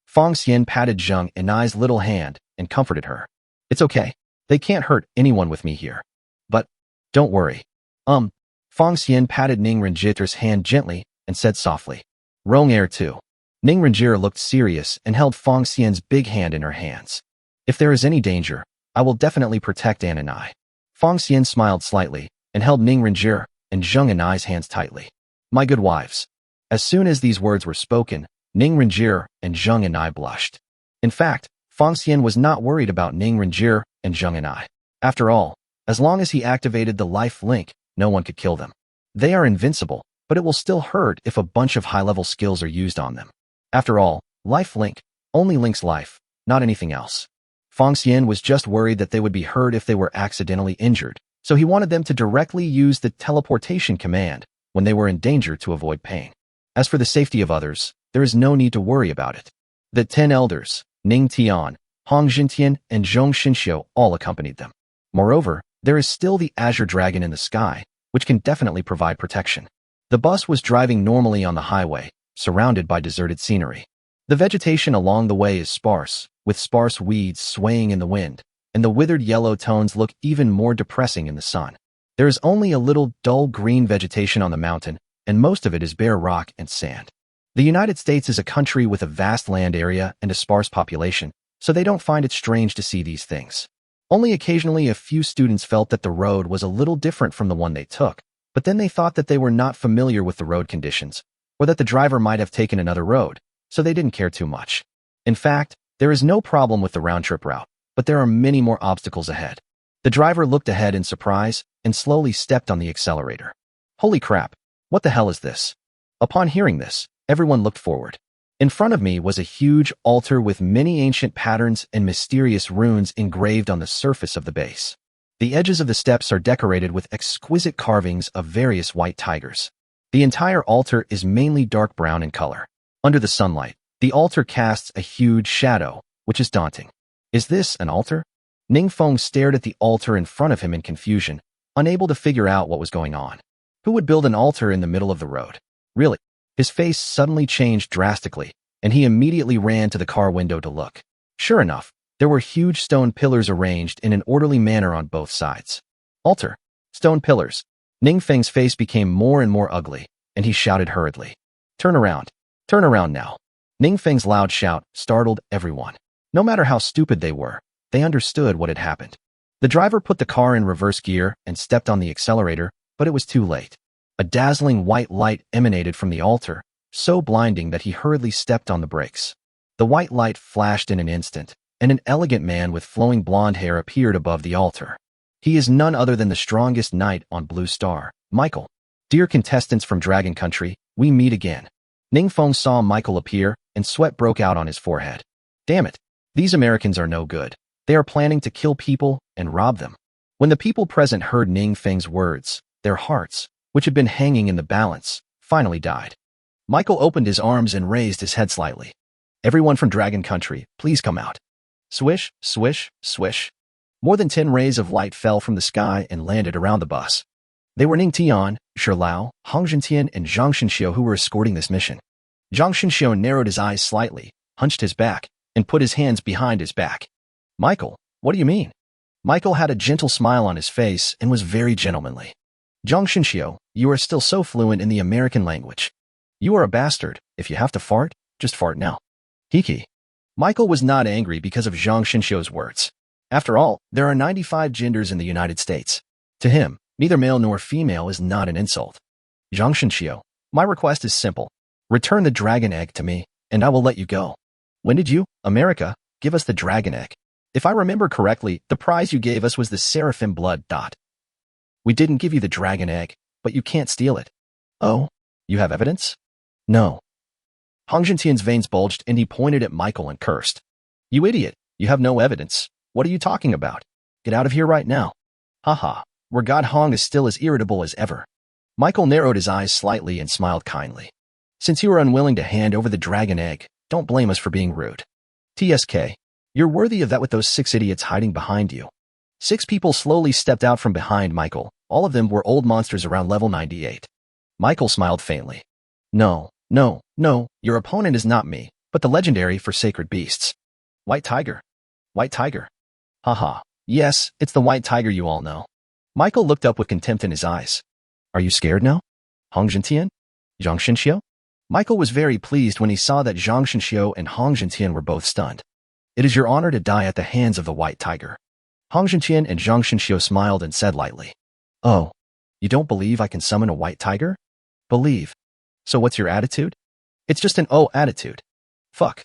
Fong Xian patted Zheng and I's little hand and comforted her. It's okay. They can't hurt anyone with me here. But, don't worry. Fong Xian patted Ning Renjie's hand gently and said softly, Wrong air too. Ning Renjie looked serious and held Fong Xian's big hand in her hands. If there is any danger, I will definitely protect Anne and I. Fong Xian smiled slightly and held Ning Renjie and Zheng and I's hands tightly. My good wives. As soon as these words were spoken, Ning Renjie and Zheng and I blushed. In fact, Fong Xian was not worried about Ning Renjie and Zheng and I. After all, as long as he activated the life link, no one could kill them. They are invincible, but it will still hurt if a bunch of high-level skills are used on them. After all, life link only links life, not anything else. Fong Xian was just worried that they would be hurt if they were accidentally injured, so he wanted them to directly use the teleportation command when they were in danger to avoid pain. As for the safety of others, there is no need to worry about it. The 10 elders, Ning Tian, Hong Jintian, and Zhong Xinxiu all accompanied them. Moreover, there is still the Azure Dragon in the sky, which can definitely provide protection. The bus was driving normally on the highway, surrounded by deserted scenery. The vegetation along the way is sparse, with sparse weeds swaying in the wind, and the withered yellow tones look even more depressing in the sun. There is only a little dull green vegetation on the mountain, and most of it is bare rock and sand. The United States is a country with a vast land area and a sparse population, so they don't find it strange to see these things. Only occasionally a few students felt that the road was a little different from the one they took, but then they thought that they were not familiar with the road conditions, or that the driver might have taken another road, so they didn't care too much. In fact, there is no problem with the round-trip route, but there are many more obstacles ahead. The driver looked ahead in surprise and slowly stepped on the accelerator. Holy crap, what the hell is this? Upon hearing this, everyone looked forward. In front of me was a huge altar with many ancient patterns and mysterious runes engraved on the surface of the base. The edges of the steps are decorated with exquisite carvings of various white tigers. The entire altar is mainly dark brown in color. Under the sunlight, the altar casts a huge shadow, which is daunting. Is this an altar? Ning Feng stared at the altar in front of him in confusion, unable to figure out what was going on. Who would build an altar in the middle of the road? Really? His face suddenly changed drastically, and he immediately ran to the car window to look. Sure enough, There were huge stone pillars arranged in an orderly manner on both sides. Altar. Stone pillars. Ning Feng's face became more and more ugly, and he shouted hurriedly. Turn around. Turn around now. Ning Feng's loud shout startled everyone. No matter how stupid they were, they understood what had happened. The driver put the car in reverse gear and stepped on the accelerator, but it was too late. A dazzling white light emanated from the altar, so blinding that he hurriedly stepped on the brakes. The white light flashed in an instant, and an elegant man with flowing blonde hair appeared above the altar. He is none other than the strongest knight on Blue Star, Michael. Dear contestants from Dragon Country, we meet again. Ning Feng saw Michael appear, and sweat broke out on his forehead. Damn it. These Americans are no good. They are planning to kill people and rob them. When the people present heard Ning Feng's words, their hearts, which had been hanging in the balance, finally died. Michael opened his arms and raised his head slightly. Everyone from Dragon Country, please come out. Swish, swish, swish. More than 10 rays of light fell from the sky and landed around the bus. They were Ning Tian, Shi Lao, Hong Zhentian, and Zhang Shenxiu who were escorting this mission. Zhang Shenxiu narrowed his eyes slightly, hunched his back, and put his hands behind his back. Michael, what do you mean? Michael had a gentle smile on his face and was very gentlemanly. Zhang Shenxiu, you are still so fluent in the American language. You are a bastard. If you have to fart, just fart now. Hiki. Michael was not angry because of Zhang Shenxiu's words. After all, there are 95 genders in the United States. To him, neither male nor female is not an insult. Zhang Shenxiu, my request is simple. Return the dragon egg to me, and I will let you go. When did you, America, give us the dragon egg? If I remember correctly, the prize you gave us was the seraphim blood. We didn't give you the dragon egg, but you can't steal it. Oh, you have evidence? No. Hong Zhentian's veins bulged and he pointed at Michael and cursed. You idiot, you have no evidence. What are you talking about? Get out of here right now. Haha, where God Hong is still as irritable as ever. Michael narrowed his eyes slightly and smiled kindly. Since you are unwilling to hand over the dragon egg, don't blame us for being rude. TSK, you're worthy of that with those 6 idiots hiding behind you. 6 people slowly stepped out from behind Michael. All of them were old monsters around level 98. Michael smiled faintly. No, your opponent is not me, but the legendary for sacred beasts. White Tiger. White Tiger. Haha, yes, it's the White Tiger you all know. Michael looked up with contempt in his eyes. Are you scared now? Hong Zhentian? Zhang Shenxiu? Michael was very pleased when he saw that Zhang Shenxiu and Hong Zhentian were both stunned. It is your honor to die at the hands of the White Tiger. Hong Zhentian and Zhang Shenxiu smiled and said lightly. Oh, you don't believe I can summon a White Tiger? Believe. So what's your attitude? It's just an attitude. Fuck.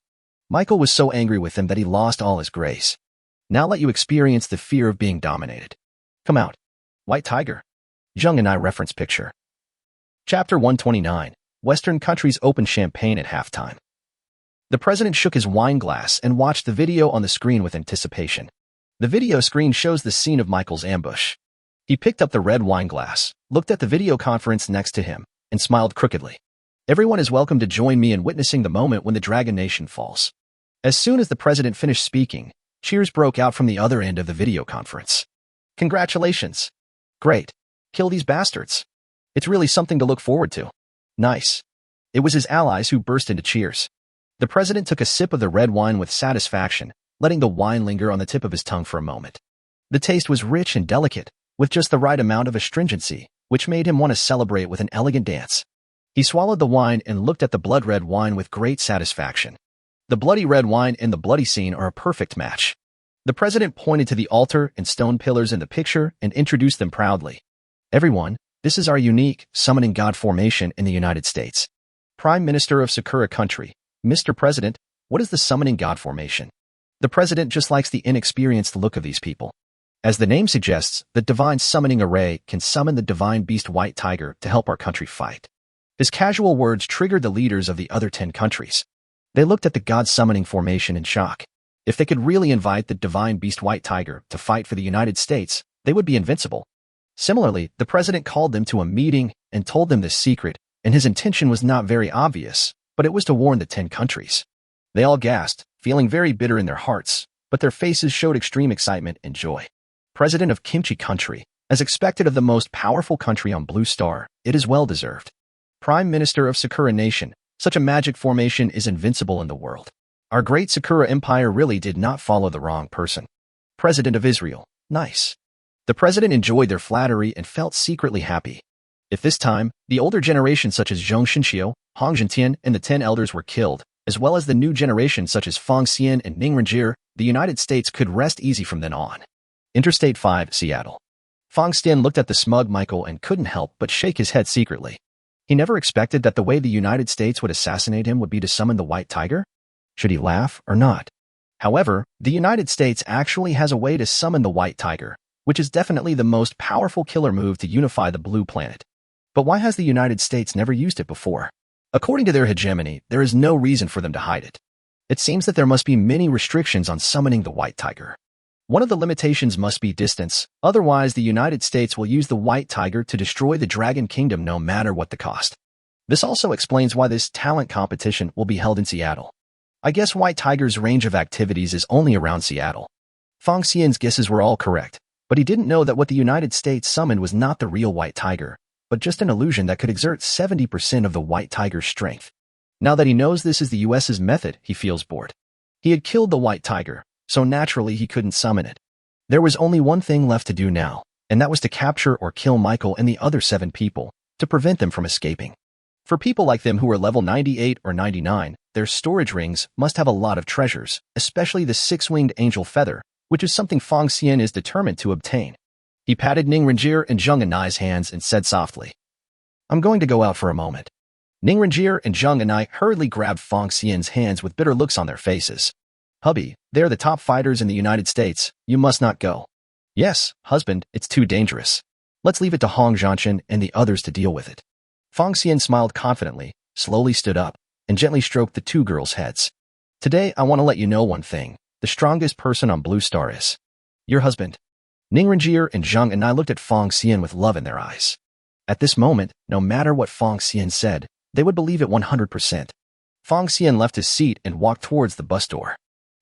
Michael was so angry with him that he lost all his grace. Now let you experience the fear of being dominated. Come out. White Tiger. Zheng and I reference picture. Chapter 129. Western countries open champagne at halftime. The president shook his wine glass and watched the video on the screen with anticipation. The video screen shows the scene of Michael's ambush. He picked up the red wine glass, looked at the video conference next to him, and smiled crookedly. Everyone is welcome to join me in witnessing the moment when the Dragon Nation falls. As soon as the president finished speaking, cheers broke out from the other end of the video conference. Congratulations. Great. Kill these bastards. It's really something to look forward to. Nice. It was his allies who burst into cheers. The president took a sip of the red wine with satisfaction, letting the wine linger on the tip of his tongue for a moment. The taste was rich and delicate, with just the right amount of astringency, which made him want to celebrate with an elegant dance. He swallowed the wine and looked at the blood-red wine with great satisfaction. The bloody red wine and the bloody scene are a perfect match. The president pointed to the altar and stone pillars in the picture and introduced them proudly. Everyone, this is our unique summoning god formation in the United States. Prime Minister of Sakura Country, Mr. President, what is the summoning god formation? The president just likes the inexperienced look of these people. As the name suggests, the divine summoning array can summon the divine beast White Tiger to help our country fight. His casual words triggered the leaders of the other 10 countries. They looked at the god summoning formation in shock. If they could really invite the divine beast White Tiger to fight for the United States, they would be invincible. Similarly, the president called them to a meeting and told them this secret, and his intention was not very obvious, but it was to warn the 10 countries. They all gasped, feeling very bitter in their hearts, but their faces showed extreme excitement and joy. President of Kimchi Country, as expected of the most powerful country on Blue Star, it is well deserved. Prime Minister of Sakura Nation, such a magic formation is invincible in the world. Our great Sakura Empire really did not follow the wrong person. President of Israel. Nice. The president enjoyed their flattery and felt secretly happy. If this time, the older generation such as Zhong Xinxiu, Hong Zhentian, and the 10 elders were killed, as well as the new generation such as Fang Xian and Ning Renjie, the United States could rest easy from then on. Interstate 5, Seattle. Fang Xian looked at the smug Michael and couldn't help but shake his head secretly. He never expected that the way the United States would assassinate him would be to summon the White Tiger. Should he laugh or not? However, the United States actually has a way to summon the White Tiger, which is definitely the most powerful killer move to unify the Blue Planet. But why has the United States never used it before? According to their hegemony, there is no reason for them to hide it. It seems that there must be many restrictions on summoning the White Tiger. One of the limitations must be distance, otherwise the United States will use the White Tiger to destroy the Dragon Kingdom no matter what the cost. This also explains why this talent competition will be held in Seattle. I guess White Tiger's range of activities is only around Seattle. Fang Xian's guesses were all correct, but he didn't know that what the United States summoned was not the real White Tiger, but just an illusion that could exert 70% of the White Tiger's strength. Now that he knows this is the US's method, he feels bored. He had killed the White Tiger, so naturally he couldn't summon it. There was only one thing left to do now, and that was to capture or kill Michael and the other 7 people, to prevent them from escaping. For people like them who are level 98 or 99, their storage rings must have a lot of treasures, especially the 6-winged angel feather, which is something Fang Xian is determined to obtain. He patted Ning Renjie and Zheng Anai's hands and said softly, "I'm going to go out for a moment." Ning Renjie and Zheng Anai hurriedly grabbed Fang Xian's hands with bitter looks on their faces. "Hubby, they're the top fighters in the United States. You must not go." "Yes, husband, it's too dangerous. Let's leave it to Hong Zhanshan and the others to deal with it." Fang Xian smiled confidently, slowly stood up, and gently stroked the 2 girls' heads. "Today, I want to let you know one thing. The strongest person on Blue Star is your husband." Ning Renjie and Zheng Anai looked at Fang Xian with love in their eyes. At this moment, no matter what Fang Xian said, they would believe it 100%. Fang Xian left his seat and walked towards the bus door.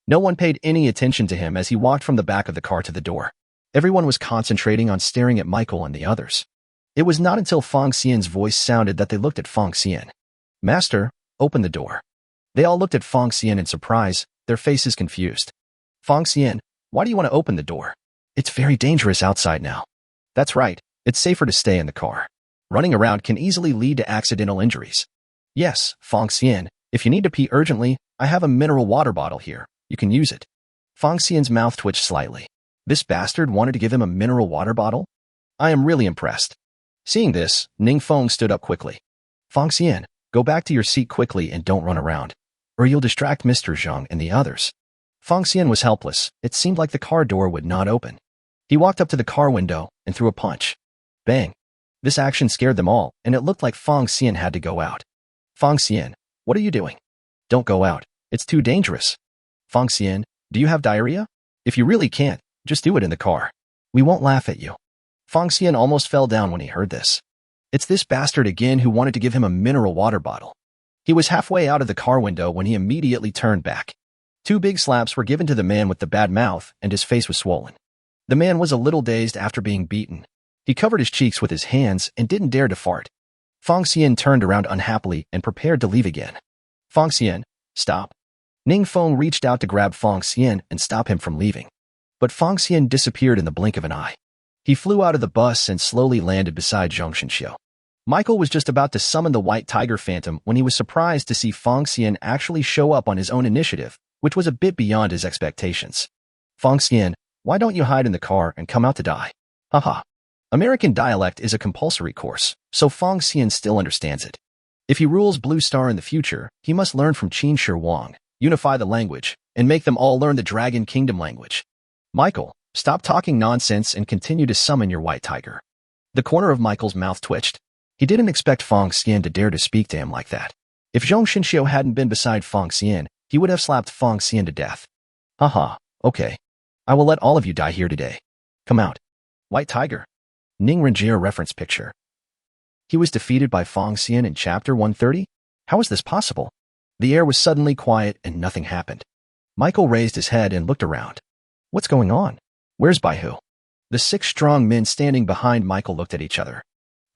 No one paid any attention to him as he walked from the back of the car to the door. Everyone was concentrating on staring at Michael and the others. It was not until Fang Xian's voice sounded that they looked at Fang Xian. "Master, open the door." They all looked at Fang Xian in surprise, their faces confused. "Fang Xian, why do you want to open the door? It's very dangerous outside now." "That's right, it's safer to stay in the car. Running around can easily lead to accidental injuries." "Yes, Fang Xian, if you need to pee urgently, I have a mineral water bottle here. You can use it." Fang Xian's mouth twitched slightly. This bastard wanted to give him a mineral water bottle? I am really impressed. Seeing this, Ning Feng stood up quickly. "Fang Xian, go back to your seat quickly and don't run around, or you'll distract Mr. Zhang and the others." Fang Xian was helpless. It seemed like the car door would not open. He walked up to the car window and threw a punch. Bang! This action scared them all, and it looked like Fang Xian had to go out. "Fang Xian, what are you doing? Don't go out. It's too dangerous." "Fang Xian, do you have diarrhea? If you really can't, just do it in the car. We won't laugh at you." Fang Xian almost fell down when he heard this. It's this bastard again who wanted to give him a mineral water bottle. He was halfway out of the car window when he immediately turned back. 2 big slaps were given to the man with the bad mouth, and his face was swollen. The man was a little dazed after being beaten. He covered his cheeks with his hands and didn't dare to fart. Fang Xian turned around unhappily and prepared to leave again. "Fang Xian, stop." Ning Feng reached out to grab Fang Xian and stop him from leaving. But Fang Xian disappeared in the blink of an eye. He flew out of the bus and slowly landed beside Zhong Xinxiu. Michael was just about to summon the White Tiger Phantom when he was surprised to see Fang Xian actually show up on his own initiative, which was a bit beyond his expectations. "Fang Xian, why don't you hide in the car and come out to die?" Haha. American dialect is a compulsory course, so Fang Xian still understands it. If he rules Blue Star in the future, he must learn from Qin Shi Huang, unify the language, and make them all learn the Dragon Kingdom language. "Michael, stop talking nonsense and continue to summon your White Tiger." The corner of Michael's mouth twitched. He didn't expect Fang Xian to dare to speak to him like that. If Zhong Xinxiu hadn't been beside Fang Xian, he would have slapped Fang Xian to death. "Haha, okay. I will let all of you die here today. Come out." White Tiger. Ning Renjie reference picture. He was defeated by Fang Xian in Chapter 130? How is this possible? The air was suddenly quiet and nothing happened. Michael raised his head and looked around. What's going on? Where's Baihu? The 6 strong men standing behind Michael looked at each other.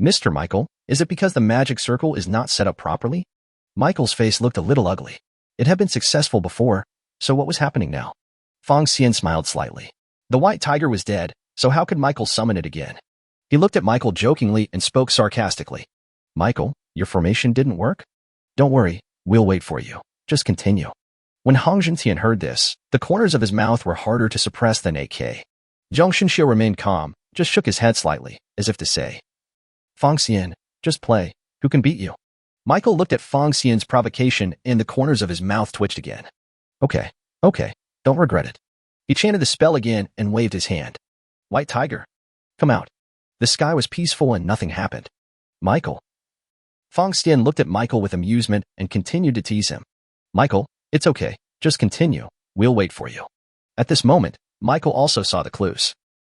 "Mr. Michael, is it because the magic circle is not set up properly?" Michael's face looked a little ugly. It had been successful before, so what was happening now? Fong Xian smiled slightly. The white tiger was dead, so how could Michael summon it again? He looked at Michael jokingly and spoke sarcastically. Michael, your formation didn't work? Don't worry, we'll wait for you. Just continue. When Hong Zhentian heard this, the corners of his mouth were harder to suppress than AK. Zhang Xinxiu remained calm, just shook his head slightly, as if to say, Fong Xian, just play. Who can beat you? Michael looked at Fong Xian's provocation and the corners of his mouth twitched again. Okay, don't regret it. He chanted the spell again and waved his hand. White tiger, come out. The sky was peaceful and nothing happened. Michael. Fong Xian looked at Michael with amusement and continued to tease him. Michael, it's okay, just continue. We'll wait for you. At this moment, Michael also saw the clues.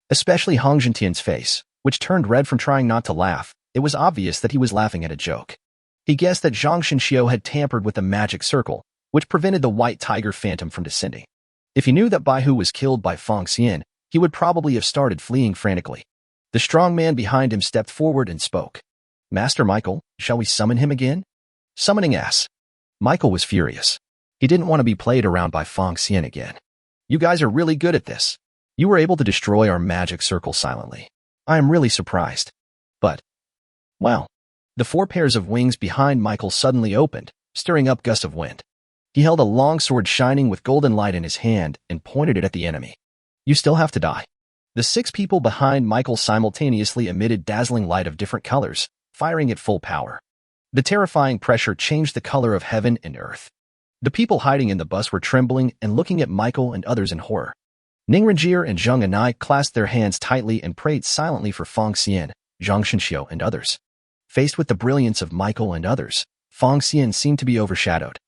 Especially Hong Zhentian's face, which turned red from trying not to laugh. It was obvious that he was laughing at a joke. He guessed that Zhang Xinxiu had tampered with the magic circle, which prevented the white tiger phantom from descending. If he knew that Baihu was killed by Fong Xian, he would probably have started fleeing frantically. The strong man behind him stepped forward and spoke. Master Michael, shall we summon him again? Summoning ass. Michael was furious. He didn't want to be played around by Fong Xian again. You guys are really good at this. You were able to destroy our magic circle silently. I am really surprised. But, wow. The 4 pairs of wings behind Michael suddenly opened, stirring up gusts of wind. He held a long sword shining with golden light in his hand and pointed it at the enemy. You still have to die. The 6 people behind Michael simultaneously emitted dazzling light of different colors, firing at full power. The terrifying pressure changed the color of heaven and earth. The people hiding in the bus were trembling and looking at Michael and others in horror. Ning Renjie and Zheng Anai clasped their hands tightly and prayed silently for Fong Xian, Zhang Xinxiu, and others. Faced with the brilliance of Michael and others, Fong Xian seemed to be overshadowed.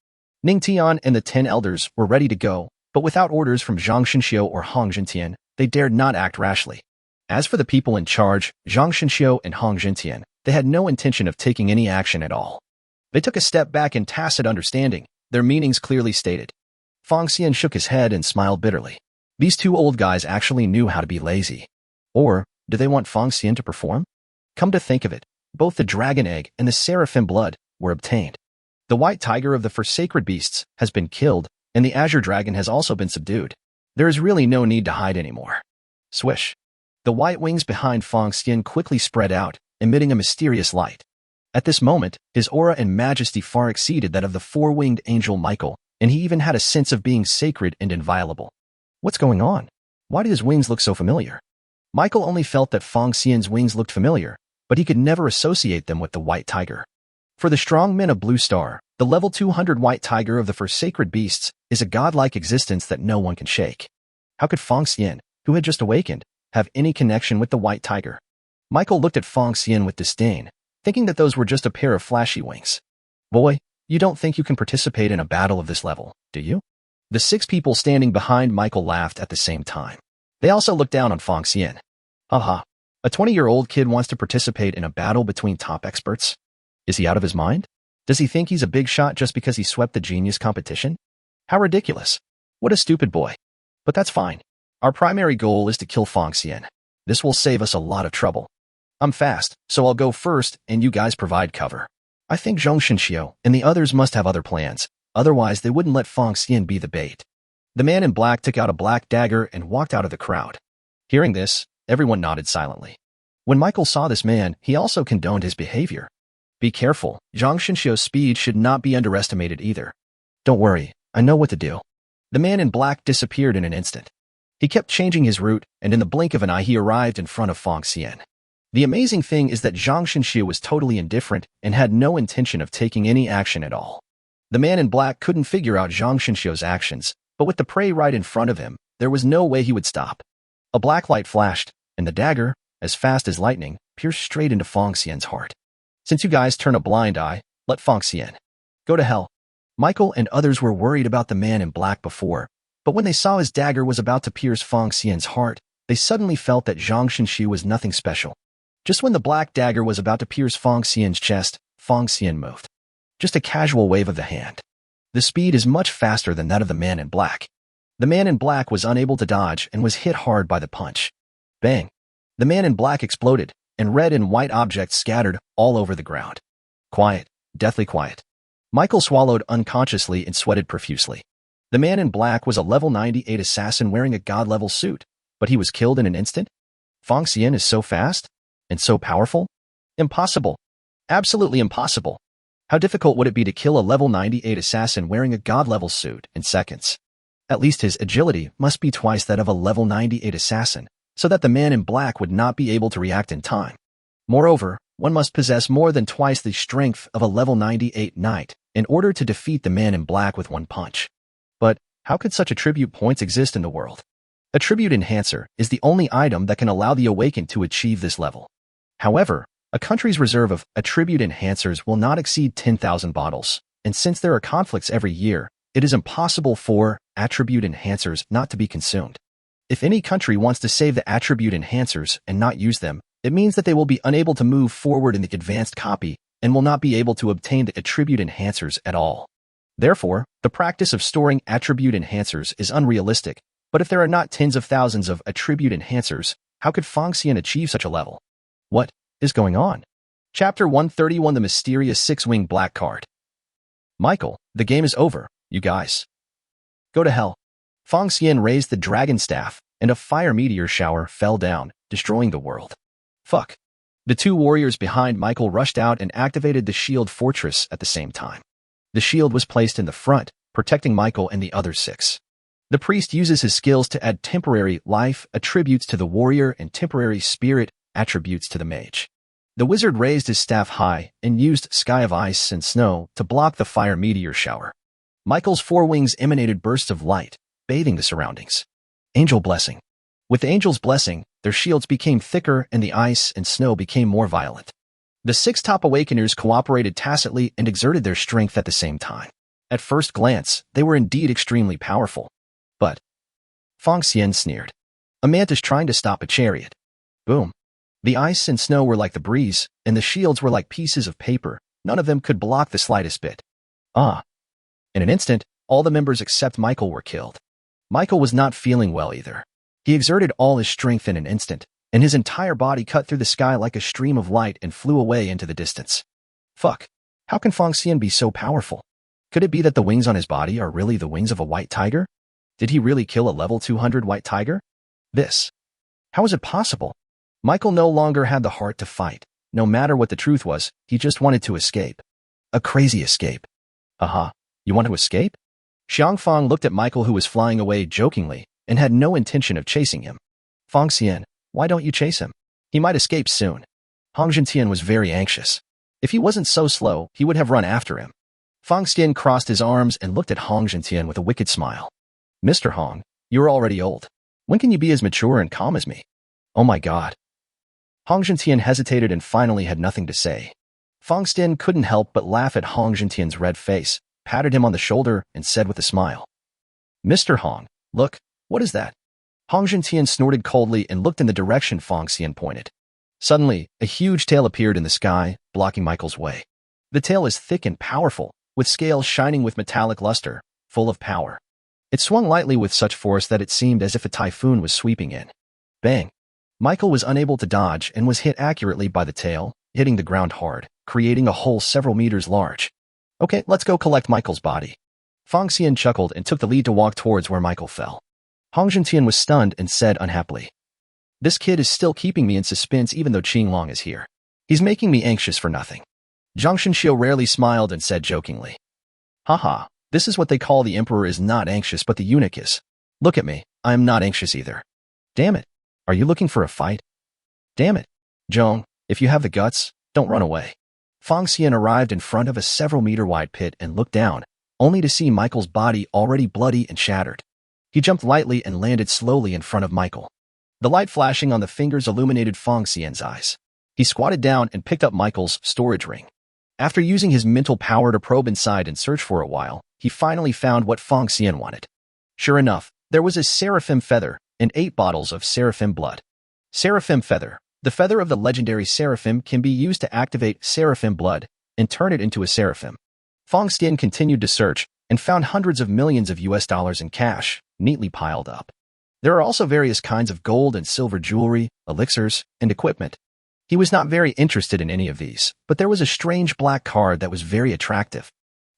Ning Tian and the 10 elders were ready to go, but without orders from Zhang Xinxiu or Hong Zhentian, they dared not act rashly. As for the people in charge, Zhang Xinxiu and Hong Zhentian, they had no intention of taking any action at all. They took a step back in tacit understanding, their meanings clearly stated. Fong Xian shook his head and smiled bitterly. These 2 old guys actually knew how to be lazy. Or, do they want Fong Xian to perform? Come to think of it, both the dragon egg and the seraphim blood were obtained. The white tiger of the sacred beasts has been killed, and the azure dragon has also been subdued. There is really no need to hide anymore. Swish. The white wings behind Fong Xian quickly spread out, emitting a mysterious light. At this moment, his aura and majesty far exceeded that of the 4-winged angel Michael, and he even had a sense of being sacred and inviolable. What's going on? Why do his wings look so familiar? Michael only felt that Fong Xian's wings looked familiar, but he could never associate them with the white tiger. For the strong men of Blue Star, the level 200 white tiger of the sacred beasts is a godlike existence that no one can shake. How could Fong Xian, who had just awakened, have any connection with the white tiger? Michael looked at Fong Xian with disdain, thinking that those were just a pair of flashy wings. Boy, you don't think you can participate in a battle of this level, do you? The 6 people standing behind Michael laughed at the same time. They also looked down on Fong Xian. Haha, a 20-year-old kid wants to participate in a battle between top experts? Is he out of his mind? Does he think he's a big shot just because he swept the genius competition? How ridiculous. What a stupid boy. But that's fine. Our primary goal is to kill Fong Xian. This will save us a lot of trouble. I'm fast, so I'll go first and you guys provide cover. I think Zhang Xinxiu and the others must have other plans, otherwise they wouldn't let Fong Xian be the bait. The man in black took out a black dagger and walked out of the crowd. Hearing this, everyone nodded silently. When Michael saw this man, he also condoned his behavior. Be careful, Zhang Xinxiu's speed should not be underestimated either. Don't worry, I know what to do. The man in black disappeared in an instant. He kept changing his route, and in the blink of an eye he arrived in front of Fong Xian. The amazing thing is that Zhang Xinxiu was totally indifferent and had no intention of taking any action at all. The man in black couldn't figure out Zhang Xinxiu's actions, but with the prey right in front of him, there was no way he would stop. A black light flashed, and the dagger, as fast as lightning, pierced straight into Fong Xian's heart. Since you guys turn a blind eye, let Fong Xian go to hell. Michael and others were worried about the man in black before, but when they saw his dagger was about to pierce Fong Xian's heart, they suddenly felt that Zhang Xinxiu was nothing special. Just when the black dagger was about to pierce Fong Xian's chest, Fong Xian moved. Just a casual wave of the hand. The speed is much faster than that of the man in black. The man in black was unable to dodge and was hit hard by the punch. Bang! The man in black exploded, and red and white objects scattered all over the ground. Quiet, deathly quiet. Michael swallowed unconsciously and sweated profusely. The man in black was a level 98 assassin wearing a god-level suit, but he was killed in an instant? Fong Xian is so fast? And so powerful? Impossible. Absolutely impossible. How difficult would it be to kill a level 98 assassin wearing a god-level suit in seconds? At least his agility must be twice that of a level 98 assassin, so that the man in black would not be able to react in time. Moreover, one must possess more than twice the strength of a level 98 knight in order to defeat the man in black with one punch. But how could such attribute points exist in the world? Attribute Enhancer is the only item that can allow the awakened to achieve this level. However, a country's reserve of attribute enhancers will not exceed 10,000 bottles, and since there are conflicts every year, it is impossible for attribute enhancers not to be consumed. If any country wants to save the attribute enhancers and not use them, it means that they will be unable to move forward in the advanced copy and will not be able to obtain the attribute enhancers at all. Therefore, the practice of storing attribute enhancers is unrealistic, but if there are not tens of thousands of attribute enhancers, how could Fong Xian achieve such a level? What is going on? Chapter 131: The Mysterious Six-Winged Black Card. Michael, the game is over, you guys. Go to hell. Fong Xian raised the dragon staff, and a fire meteor shower fell down, destroying the world. Fuck. The two warriors behind Michael rushed out and activated the shield fortress at the same time. The shield was placed in the front, protecting Michael and the other six. The priest uses his skills to add temporary life attributes to the warrior and temporary spirit attributes to the mage. The wizard raised his staff high and used Sky of Ice and Snow to block the fire meteor shower. Michael's four wings emanated bursts of light, bathing the surroundings. Angel Blessing. With the angel's blessing, their shields became thicker and the ice and snow became more violent. The six top awakeners cooperated tacitly and exerted their strength at the same time. At first glance, they were indeed extremely powerful. But Fong Xian sneered. A mantis trying to stop a chariot. Boom. The ice and snow were like the breeze, and the shields were like pieces of paper. None of them could block the slightest bit. In an instant, all the members except Michael were killed. Michael was not feeling well either. He exerted all his strength in an instant, and his entire body cut through the sky like a stream of light and flew away into the distance. Fuck. How can Fong Xian be so powerful? Could it be that the wings on his body are really the wings of a white tiger? Did he really kill a level 200 white tiger? How is it possible? Michael no longer had the heart to fight. No matter what the truth was, he just wanted to escape. A crazy escape. You want to escape? Xiang Fang looked at Michael, who was flying away jokingly and had no intention of chasing him. Fong Xian, why don't you chase him? He might escape soon. Hong Zhentian was very anxious. If he wasn't so slow, he would have run after him. Fong Xian crossed his arms and looked at Hong Zhentian with a wicked smile. Mr. Hong, you're already old. When can you be as mature and calm as me? Oh my god. Hong Zhentian hesitated and finally had nothing to say. Fong Xian couldn't help but laugh at Hong Zhentian's red face, patted him on the shoulder, and said with a smile. Mr. Hong, look, what is that? Hong Zhentian snorted coldly and looked in the direction Fong Xian pointed. Suddenly, a huge tail appeared in the sky, blocking Michael's way. The tail is thick and powerful, with scales shining with metallic luster, full of power. It swung lightly with such force that it seemed as if a typhoon was sweeping in. Bang! Michael was unable to dodge and was hit accurately by the tail, hitting the ground hard, creating a hole several meters large. Okay, let's go collect Michael's body. Fong Xian chuckled and took the lead to walk towards where Michael fell. Hong Zhentian was stunned and said unhappily, "This kid is still keeping me in suspense even though Qinglong is here. He's making me anxious for nothing." Zhang Shenxiu rarely smiled and said jokingly, "Haha, this is what they call the emperor is not anxious but the eunuch is. Look at me, I am not anxious either. Damn it, are you looking for a fight? Damn it, Zhong, if you have the guts, don't run away." Fong Xian arrived in front of a several-meter-wide pit and looked down, only to see Michael's body already bloody and shattered. He jumped lightly and landed slowly in front of Michael. The light flashing on the fingers illuminated Fong Xian's eyes. He squatted down and picked up Michael's storage ring. After using his mental power to probe inside and search for a while, he finally found what Fong Xian wanted. Sure enough, there was a seraphim feather and 8 bottles of seraphim blood. Seraphim feather. The feather of the legendary seraphim can be used to activate seraphim blood and turn it into a seraphim. Fong Xian continued to search and found hundreds of millions of US dollars in cash, neatly piled up. There are also various kinds of gold and silver jewelry, elixirs, and equipment. He was not very interested in any of these, but there was a strange black card that was very attractive.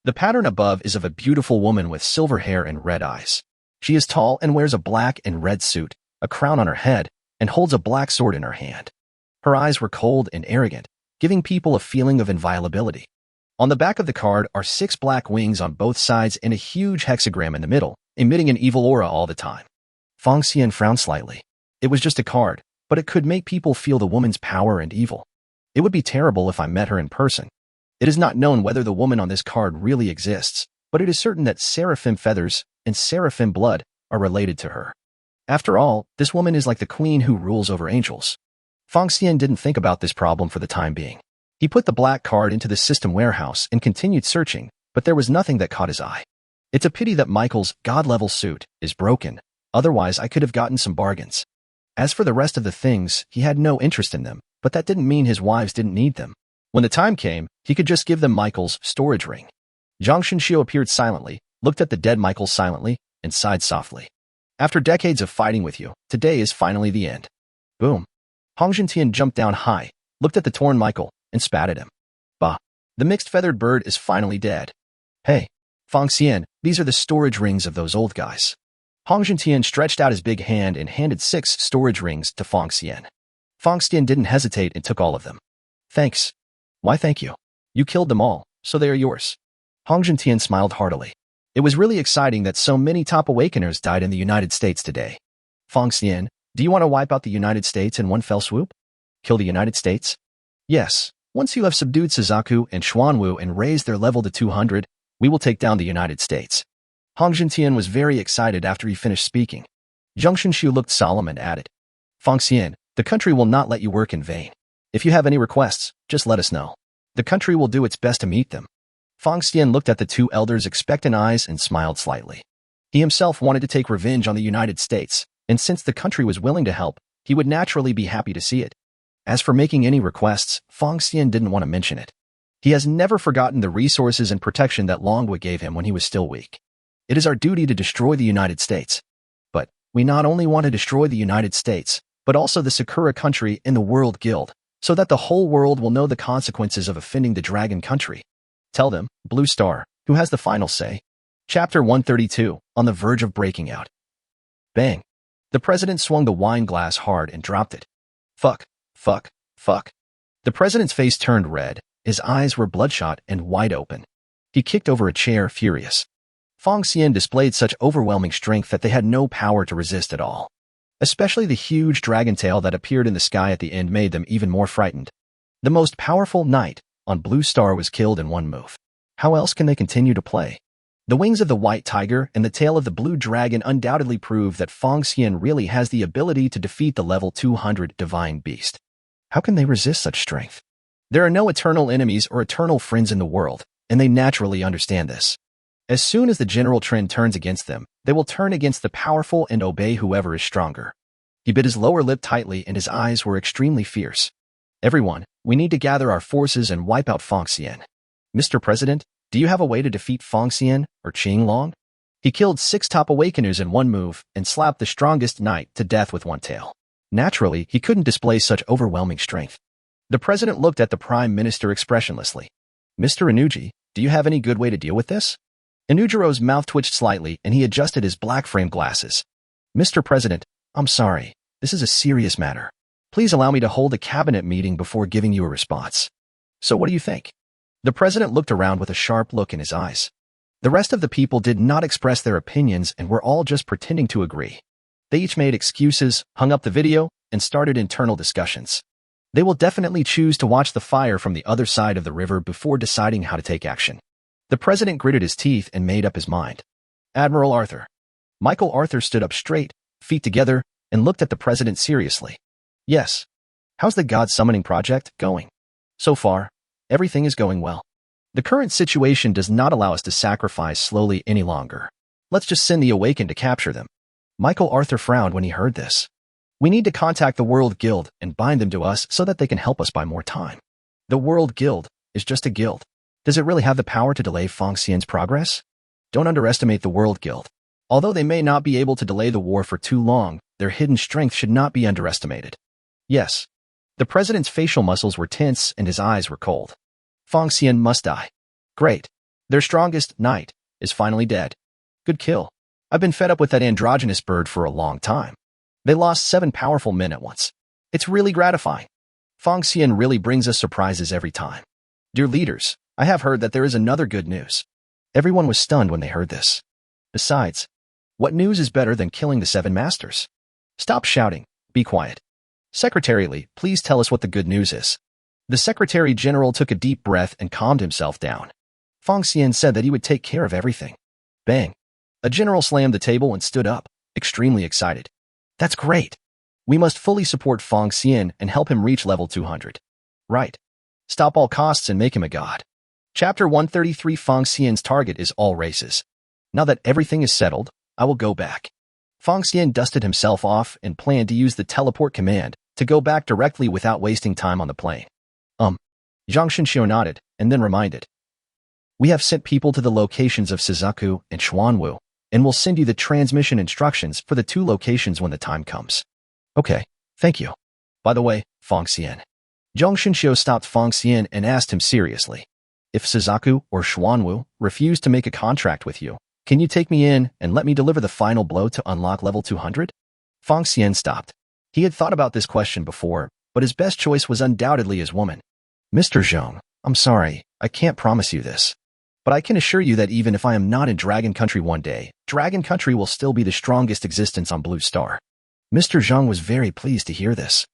The pattern above is of a beautiful woman with silver hair and red eyes. She is tall and wears a black and red suit, a crown on her head, and holds a black sword in her hand. Her eyes were cold and arrogant, giving people a feeling of inviolability. On the back of the card are 6 black wings on both sides and a huge hexagram in the middle, emitting an evil aura all the time. Fong Xian frowned slightly. It was just a card, but it could make people feel the woman's power and evil. It would be terrible if I met her in person. It is not known whether the woman on this card really exists, but it is certain that seraphim feathers and seraphim blood are related to her. After all, this woman is like the queen who rules over angels. Fong Xian didn't think about this problem for the time being. He put the black card into the system warehouse and continued searching, but there was nothing that caught his eye. It's a pity that Michael's God-level suit is broken, otherwise I could have gotten some bargains. As for the rest of the things, he had no interest in them, but that didn't mean his wives didn't need them. When the time came, he could just give them Michael's storage ring. Zhang Shenxiu appeared silently, looked at the dead Michael silently, and sighed softly. After decades of fighting with you, today is finally the end. Boom. Hong Zhentian jumped down high, looked at the torn Michael, and spat at him. Bah. The mixed feathered bird is finally dead. Hey, Fong Xian, these are the storage rings of those old guys. Hong Zhentian stretched out his big hand and handed 6 storage rings to Fong Xian. Fong Xian didn't hesitate and took all of them. Thanks. Why thank you? You killed them all, so they are yours. Hong Zhentian smiled heartily. It was really exciting that so many top awakeners died in the United States today. Fong Xian, do you want to wipe out the United States in one fell swoop? Kill the United States? Yes. Once you have subdued Suzaku and Xuanwu and raised their level to 200, we will take down the United States. Hong Zhentian was very excited after he finished speaking. Zhang Shenxiu looked solemn and added, Fong Xian, the country will not let you work in vain. If you have any requests, just let us know. The country will do its best to meet them. Fong Xian looked at the 2 elders' expectant eyes and smiled slightly. He himself wanted to take revenge on the United States, and since the country was willing to help, he would naturally be happy to see it. As for making any requests, Fong Xian didn't want to mention it. He has never forgotten the resources and protection that Longwu gave him when he was still weak. It is our duty to destroy the United States. But we not only want to destroy the United States, but also the Sakura country and the World Guild, so that the whole world will know the consequences of offending the Dragon country. Tell them, Blue Star, who has the final say. Chapter 132, on the verge of breaking out. Bang. The president swung the wine glass hard and dropped it. Fuck. Fuck. Fuck. The president's face turned red, his eyes were bloodshot and wide open. He kicked over a chair, furious. Fong Xian displayed such overwhelming strength that they had no power to resist at all. Especially the huge dragon tail that appeared in the sky at the end made them even more frightened. The most powerful knight on Blue Star was killed in one move. How else can they continue to play? The wings of the white tiger and the tail of the blue dragon undoubtedly prove that Fong Xian really has the ability to defeat the level 200 divine beast. How can they resist such strength? There are no eternal enemies or eternal friends in the world, and they naturally understand this. As soon as the general trend turns against them, they will turn against the powerful and obey whoever is stronger. He bit his lower lip tightly and his eyes were extremely fierce. Everyone, we need to gather our forces and wipe out Fong Xian. Mr. President, do you have a way to defeat Fong Xian or Qing Long? He killed 6 top awakeners in one move and slapped the strongest knight to death with one tail. Naturally, he couldn't display such overwhelming strength. The president looked at the prime minister expressionlessly. Mr. Inuji, do you have any good way to deal with this? Inujiro's mouth twitched slightly and he adjusted his black frame glasses. Mr. President, I'm sorry. This is a serious matter. Please allow me to hold a cabinet meeting before giving you a response. So what do you think? The president looked around with a sharp look in his eyes. The rest of the people did not express their opinions and were all just pretending to agree. They each made excuses, hung up the video, and started internal discussions. They will definitely choose to watch the fire from the other side of the river before deciding how to take action. The president gritted his teeth and made up his mind. Admiral Arthur. Michael Arthur stood up straight, feet together, and looked at the president seriously. Yes. How's the God Summoning Project going? So far, everything is going well. The current situation does not allow us to sacrifice slowly any longer. Let's just send the Awakened to capture them. Michael Arthur frowned when he heard this. We need to contact the World Guild and bind them to us so that they can help us buy more time. The World Guild is just a guild. Does it really have the power to delay Fong Xian's progress? Don't underestimate the World Guild. Although they may not be able to delay the war for too long, their hidden strength should not be underestimated. Yes. The president's facial muscles were tense and his eyes were cold. Fong Xian must die. Great. Their strongest knight is finally dead. Good kill. I've been fed up with that androgynous bird for a long time. They lost 7 powerful men at once. It's really gratifying. Fang Xian really brings us surprises every time. Dear leaders, I have heard that there is another good news. Everyone was stunned when they heard this. Besides, what news is better than killing the 7 masters? Stop shouting. Be quiet. Secretary Li, please tell us what the good news is. The Secretary General took a deep breath and calmed himself down. Fang Xian said that he would take care of everything. Bang. A general slammed the table and stood up, extremely excited. That's great. We must fully support Fang Xian and help him reach level 200. Right. Stop all costs and make him a god. Chapter 133. Fang Xian's target is all races. Now that everything is settled, I will go back. Fang Xian dusted himself off and planned to use the teleport command to go back directly without wasting time on the plane. Zhang Shenxiu nodded and then reminded. We have sent people to the locations of Suzaku and Xuanwu, and will send you the transmission instructions for the 2 locations when the time comes. Okay, thank you. By the way, Fang Xian. Zhang Shenxiu stopped Fang Xian and asked him seriously. If Suzaku or Xuanwu refuse to make a contract with you, can you take me in and let me deliver the final blow to unlock level 200? Fang Xian stopped. He had thought about this question before, but his best choice was undoubtedly his woman. Mr. Zhang, I'm sorry, I can't promise you this. But I can assure you that even if I am not in Dragon Country one day, Dragon Country will still be the strongest existence on Blue Star. Mr. Zhang was very pleased to hear this.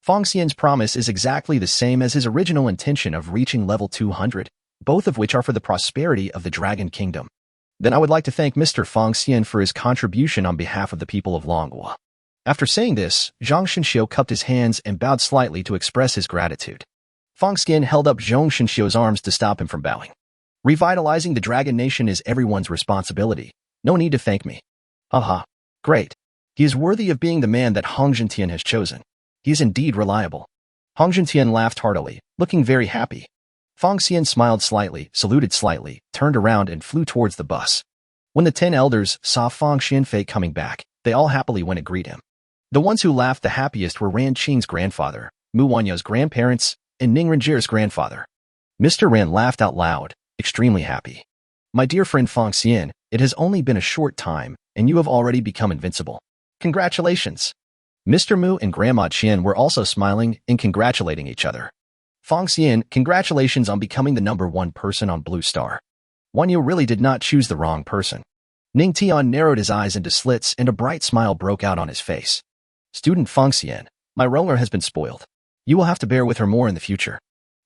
Fang Xian's promise is exactly the same as his original intention of reaching level 200, both of which are for the prosperity of the Dragon Kingdom. Then I would like to thank Mr. Fang Xian for his contribution on behalf of the people of Longhua. After saying this, Zhang Shenxiu cupped his hands and bowed slightly to express his gratitude. Fang Xian held up Zhang Shenxiu's arms to stop him from bowing. Revitalizing the Dragon Nation is everyone's responsibility. No need to thank me. Haha. Great. He is worthy of being the man that Hong Zhentian has chosen. He is indeed reliable. Hong Zhentian laughed heartily, looking very happy. Fang Xian smiled slightly, saluted slightly, turned around and flew towards the bus. When the 10 elders saw Fang Xianfei coming back, they all happily went to greet him. The ones who laughed the happiest were Ran Qing's grandfather, Mu Wanyo's grandparents, and Ning Renjier's grandfather. Mr. Ran laughed out loud, extremely happy. My dear friend Fang Xian, it has only been a short time, and you have already become invincible. Congratulations! Mr. Mu and Grandma Qian were also smiling and congratulating each other. Fang Xian, congratulations on becoming the #1 person on Blue Star. Wanyo really did not choose the wrong person. Ning Tian narrowed his eyes into slits and a bright smile broke out on his face. Student Fang Xian, my roller has been spoiled. You will have to bear with her more in the future.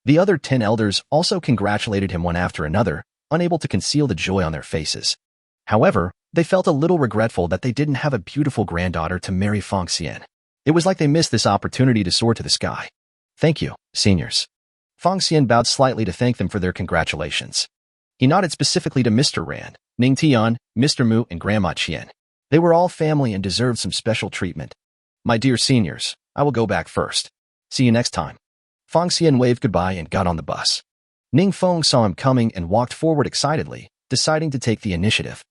The other 10 elders also congratulated him one after another, unable to conceal the joy on their faces. However, they felt a little regretful that they didn't have a beautiful granddaughter to marry Fang Xian. It was like they missed this opportunity to soar to the sky. Thank you, seniors. Fang Xian bowed slightly to thank them for their congratulations. He nodded specifically to Mr. Rand, Ning Tian, Mr. Mu, and Grandma Qian. They were all family and deserved some special treatment. My dear seniors, I will go back first. See you next time. Fang Xian waved goodbye and got on the bus. Ning Feng saw him coming and walked forward excitedly, deciding to take the initiative.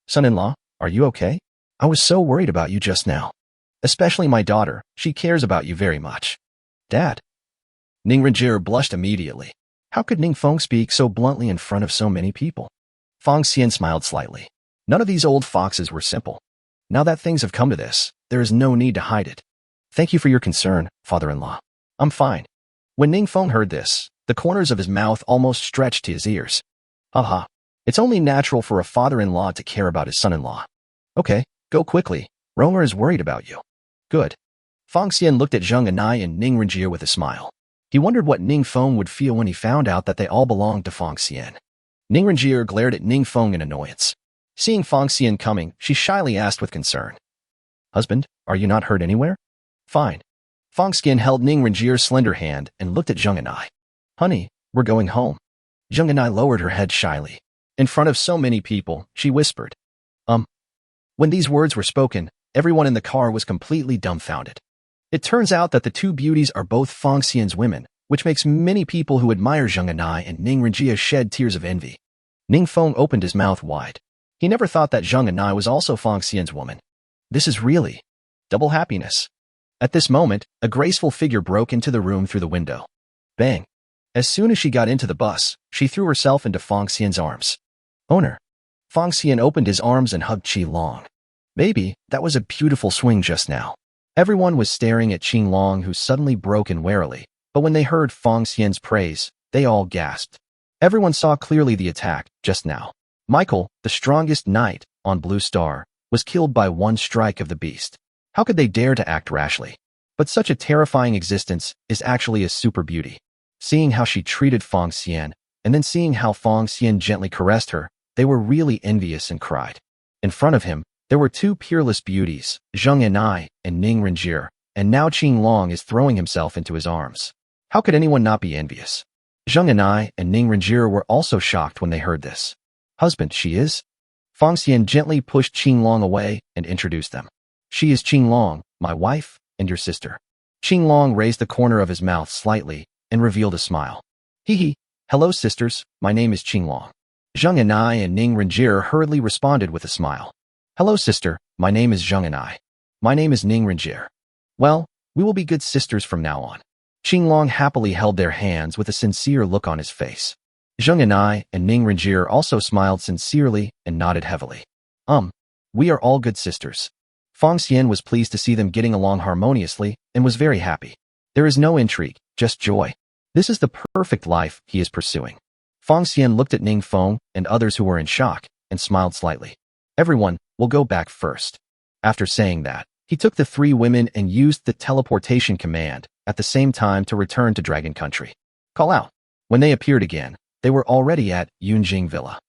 Son-in-law, are you okay? I was so worried about you just now. Especially my daughter, she cares about you very much. Dad. Ning Renjier blushed immediately. How could Ning Feng speak so bluntly in front of so many people? Fang Xian smiled slightly. None of these old foxes were simple. Now that things have come to this, there is no need to hide it. Thank you for your concern, father-in-law. I'm fine. When Ning Feng heard this, the corners of his mouth almost stretched to his ears. Haha. It's only natural for a father-in-law to care about his son-in-law. Okay, go quickly. Romer is worried about you. Good. Fang Xian looked at Zheng Anai and Ning Renjier with a smile. He wondered what Ning Feng would feel when he found out that they all belonged to Fang Xian. Ning Renjier glared at Ning Feng in annoyance. Seeing Fang Xian coming, she shyly asked with concern. Husband, are you not hurt anywhere? Fine. Fang Xian held Ning Renjier's slender hand and looked at Zheng Anai. Honey, we're going home. Zheng Anai lowered her head shyly. In front of so many people, she whispered. When these words were spoken, everyone in the car was completely dumbfounded. It turns out that the two beauties are both Fang Xian's women, which makes many people who admire Zheng Anai and Ning Renjie shed tears of envy. Ning Feng opened his mouth wide. He never thought that Zheng Anai was also Fang Xian's woman. This is really double happiness. At this moment, a graceful figure broke into the room through the window. Bang! As soon as she got into the bus, she threw herself into Fang Xian's arms. Owner. Fong Xian opened his arms and hugged Qi Long. Maybe that was a beautiful swing just now. Everyone was staring at Qi Long, who suddenly broke in warily, but when they heard Fong Xian's praise, they all gasped. Everyone saw clearly the attack just now. Michael, the strongest knight on Blue Star, was killed by one strike of the beast. How could they dare to act rashly? But such a terrifying existence is actually a super beauty. Seeing how she treated Fong Xian, and then seeing how Fong Xian gently caressed her, they were really envious and cried. In front of him, there were two peerless beauties, Zheng Yanai and Ning Renjie, and now Qi Long is throwing himself into his arms. How could anyone not be envious? Zheng Yanai and Ning Renjie were also shocked when they heard this. Husband, she is? Fong Xian gently pushed Qi Long away and introduced them. She is Qi Long, my wife, and your sister. Qi Long raised the corner of his mouth slightly and revealed a smile. Hee hee, hello sisters, my name is Qi Long. Zheng Yanai and Ning Renjie hurriedly responded with a smile. Hello sister, my name is Zheng Yanai. My name is Ning Renjie. Well, we will be good sisters from now on. Qi Long happily held their hands with a sincere look on his face. Zheng Yanai and Ning Renjie also smiled sincerely and nodded heavily. We are all good sisters. Fong Xian was pleased to see them getting along harmoniously and was very happy. There is no intrigue, just joy. This is the perfect life he is pursuing. Fong Xian looked at Ning Feng and others who were in shock and smiled slightly. Everyone will go back first. After saying that, he took the three women and used the teleportation command at the same time to return to Dragon Country. Call out. When they appeared again, they were already at Yunjing Villa.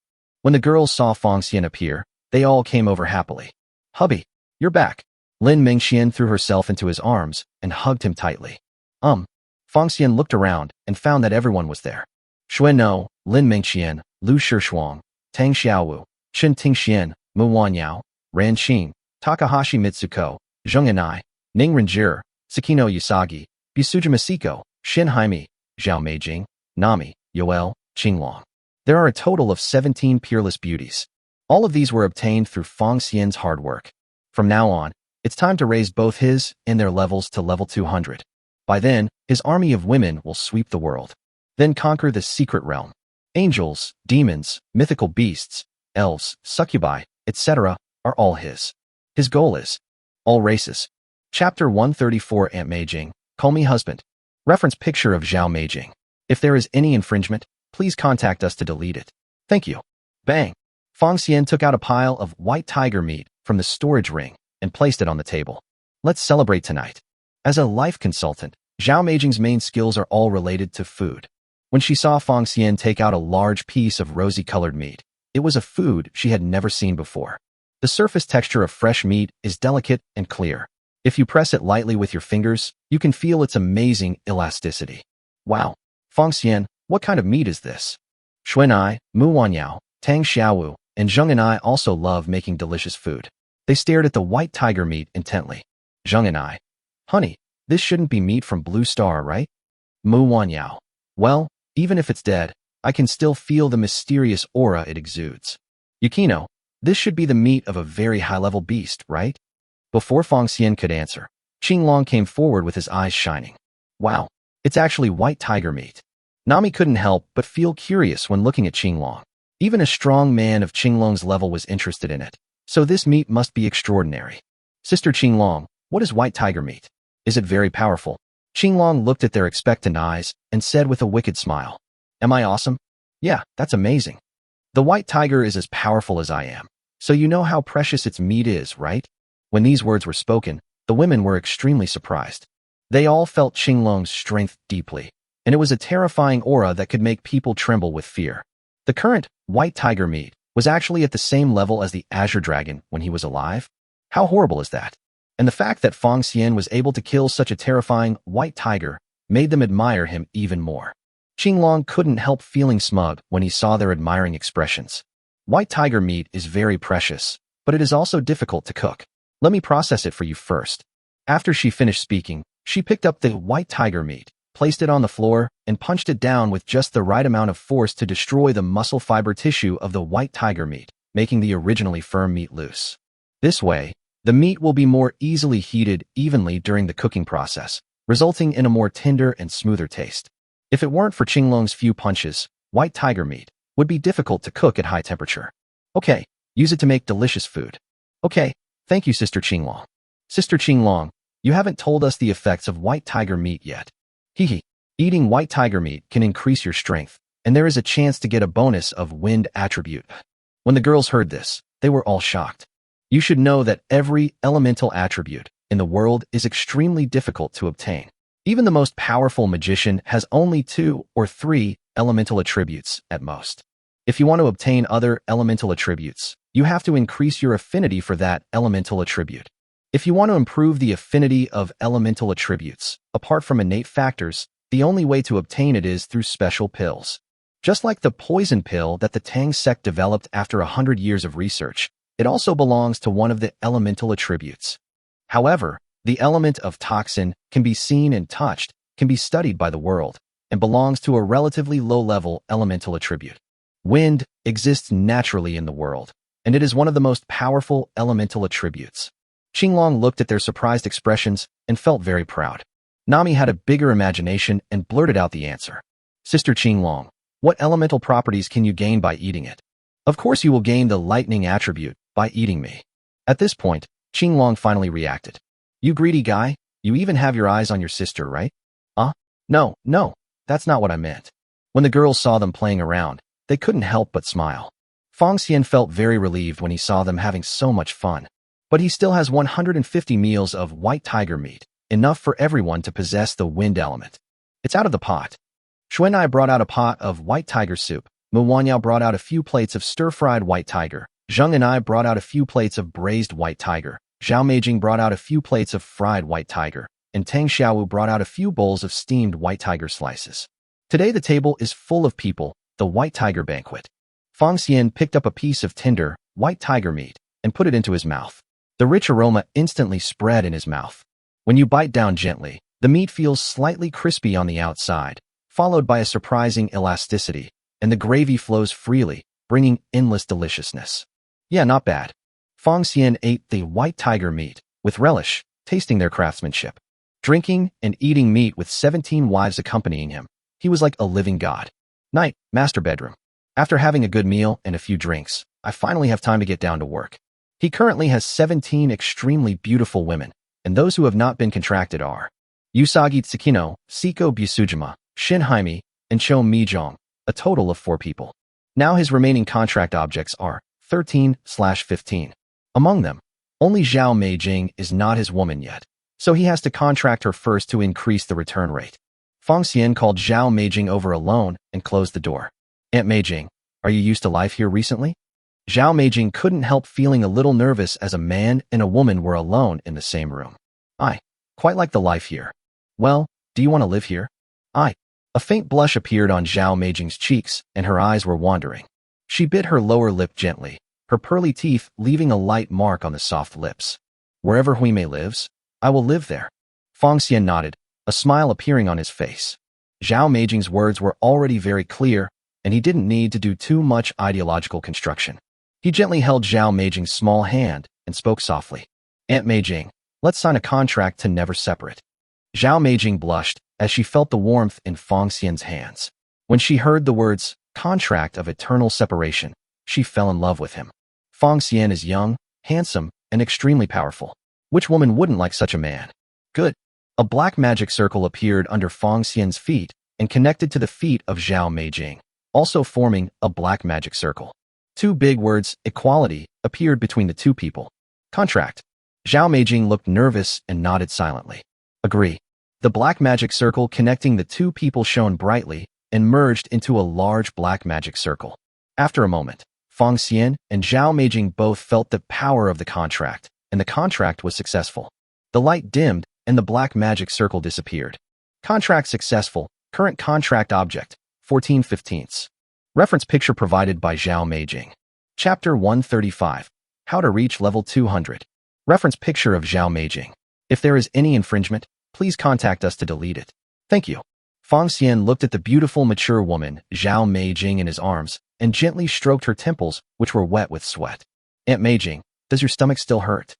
When the girls saw Fong Xian appear, they all came over happily. Hubby, you're back. Lin Mingxian threw herself into his arms and hugged him tightly. Fong Xian looked around and found that everyone was there. Xuan No, Lin Mingxian, Lu Shishuang, Tang Xiaowu, Shen Tingxian, Mu Wanyao, Ran Qing, Takahashi Mitsuko, Zheng Yanai, Ning Renjie, Sakino Yasagi, Bisuja Masiko, Shin Haimi, Zhao Meijing, Nami, Yoel, Qing Long. There are a total of 17 peerless beauties. All of these were obtained through Fong Xian's hard work. From now on, it's time to raise both his and their levels to level 200. By then, his army of women will sweep the world. Then conquer the secret realm. Angels, demons, mythical beasts, elves, succubi, etc. are all his. His goal is all races. Chapter 134 Aunt Meijing, call me husband. Reference picture of Zhao Meijing. If there is any infringement, please contact us to delete it. Thank you. Bang. Fong Xian took out a pile of white tiger meat from the storage ring and placed it on the table. Let's celebrate tonight. As a life consultant, Zhao Meijing's main skills are all related to food. When she saw Fong Xian take out a large piece of rosy-colored meat, it was a food she had never seen before. The surface texture of fresh meat is delicate and clear. If you press it lightly with your fingers, you can feel its amazing elasticity. Wow. Fong Xian, what kind of meat is this? Xuanai, Mu Wanyao, Tang Xiaowu, and Zheng Yanai also love making delicious food. They stared at the white tiger meat intently. Zheng Yanai, honey, this shouldn't be meat from Blue Star, right? Mu Wanyao, well, even if it's dead, I can still feel the mysterious aura it exudes. Yukino, this should be the meat of a very high-level beast, right? Before Fong Xian could answer, Qi Long came forward with his eyes shining. Wow, it's actually white tiger meat. Nami couldn't help but feel curious when looking at Qi Long. Even a strong man of Qi Long's level was interested in it, so this meat must be extraordinary. Sister Qi Long, what is white tiger meat? Is it very powerful? Qi Long looked at their expectant eyes and said with a wicked smile, am I awesome? Yeah, that's amazing. The white tiger is as powerful as I am, so you know how precious its meat is, right? When these words were spoken, the women were extremely surprised. They all felt Qi Long's strength deeply, and it was a terrifying aura that could make people tremble with fear. The current white tiger meat was actually at the same level as the Azure Dragon when he was alive. How horrible is that? And the fact that Fong Xian was able to kill such a terrifying white tiger made them admire him even more. Qi Long couldn't help feeling smug when he saw their admiring expressions. White tiger meat is very precious, but it is also difficult to cook. Let me process it for you first. After she finished speaking, she picked up the white tiger meat, placed it on the floor, and punched it down with just the right amount of force to destroy the muscle fiber tissue of the white tiger meat, making the originally firm meat loose. This way, the meat will be more easily heated evenly during the cooking process, resulting in a more tender and smoother taste. If it weren't for Qi Long's few punches, white tiger meat would be difficult to cook at high temperature. Okay, use it to make delicious food. Okay, thank you, Sister Qinglong. Sister Qinglong, you haven't told us the effects of white tiger meat yet. Hehe. Eating white tiger meat can increase your strength, and there is a chance to get a bonus of wind attribute. When the girls heard this, they were all shocked. You should know that every elemental attribute in the world is extremely difficult to obtain. Even the most powerful magician has only 2 or 3 elemental attributes at most. If you want to obtain other elemental attributes, you have to increase your affinity for that elemental attribute. If you want to improve the affinity of elemental attributes, apart from innate factors, the only way to obtain it is through special pills. Just like the poison pill that the Tang sect developed after 100 years of research, it also belongs to one of the elemental attributes. However, the element of toxin can be seen and touched, can be studied by the world, and belongs to a relatively low-level elemental attribute. Wind exists naturally in the world, and it is one of the most powerful elemental attributes. Qinglong looked at their surprised expressions and felt very proud. Nami had a bigger imagination and blurted out the answer. Sister Qinglong, what elemental properties can you gain by eating it? Of course you will gain the lightning attribute by eating me. At this point, Qinglong finally reacted. You greedy guy, you even have your eyes on your sister, right? No, that's not what I meant. When the girls saw them playing around, they couldn't help but smile. Feng Xian felt very relieved when he saw them having so much fun. But he still has 150 meals of white tiger meat, enough for everyone to possess the wind element. It's out of the pot. Xuanai brought out a pot of white tiger soup. Mu Wanyao brought out a few plates of stir-fried white tiger. Zheng and I brought out a few plates of braised white tiger. Zhao Meijing brought out a few plates of fried white tiger. And Tang Xiaowu brought out a few bowls of steamed white tiger slices. Today the table is full of people, the white tiger banquet. Feng Xian picked up a piece of tender, white tiger meat and put it into his mouth. The rich aroma instantly spread in his mouth. When you bite down gently, the meat feels slightly crispy on the outside, followed by a surprising elasticity, and the gravy flows freely, bringing endless deliciousness. Yeah, not bad. Feng Xian ate the white tiger meat with relish, tasting their craftsmanship. Drinking and eating meat with 17 wives accompanying him, he was like a living god. Night, master bedroom. After having a good meal and a few drinks, I finally have time to get down to work. He currently has 17 extremely beautiful women, and those who have not been contracted are Usagi Tsukino, Siko Busujima, Shin Haimi, and Cho Mijong, a total of 4 people. Now his remaining contract objects are 13/15. Among them, only Zhao Meijing is not his woman yet, so he has to contract her first to increase the return rate. Feng Xian called Zhao Meijing over alone and closed the door. Aunt Meijing, are you used to life here recently? Zhao Meijing couldn't help feeling a little nervous as a man and a woman were alone in the same room. I quite like the life here. Well, do you want to live here? A faint blush appeared on Zhao Meijing's cheeks and her eyes were wandering. She bit her lower lip gently, her pearly teeth leaving a light mark on the soft lips. Wherever Huime lives, I will live there. Feng Xian nodded, a smile appearing on his face. Zhao Meijing's words were already very clear, and he didn't need to do too much ideological construction. He gently held Zhao Meijing's small hand and spoke softly. Aunt Meijing, let's sign a contract to never separate. Zhao Meijing blushed as she felt the warmth in Feng Xian's hands. When she heard the words, contract of eternal separation, she fell in love with him. Feng Xian is young, handsome, and extremely powerful. Which woman wouldn't like such a man? Good. A black magic circle appeared under Feng Xian's feet and connected to the feet of Zhao Meijing, also forming a black magic circle. 2 big words, equality, appeared between the 2 people. Contract. Zhao Meijing looked nervous and nodded silently. Agree. The black magic circle connecting the 2 people shone brightly and merged into a large black magic circle. After a moment, Feng Xian and Zhao Meijing both felt the power of the contract, and the contract was successful. The light dimmed and the black magic circle disappeared. Contract successful. Current contract object, 14/15. Reference picture provided by Zhao Meijing. Chapter 135. How to reach level 200. Reference picture of Zhao Meijing. If there is any infringement, please contact us to delete it. Thank you. Feng Xian looked at the beautiful mature woman, Zhao Meijing, in his arms, and gently stroked her temples, which were wet with sweat. Aunt Meijing, does your stomach still hurt?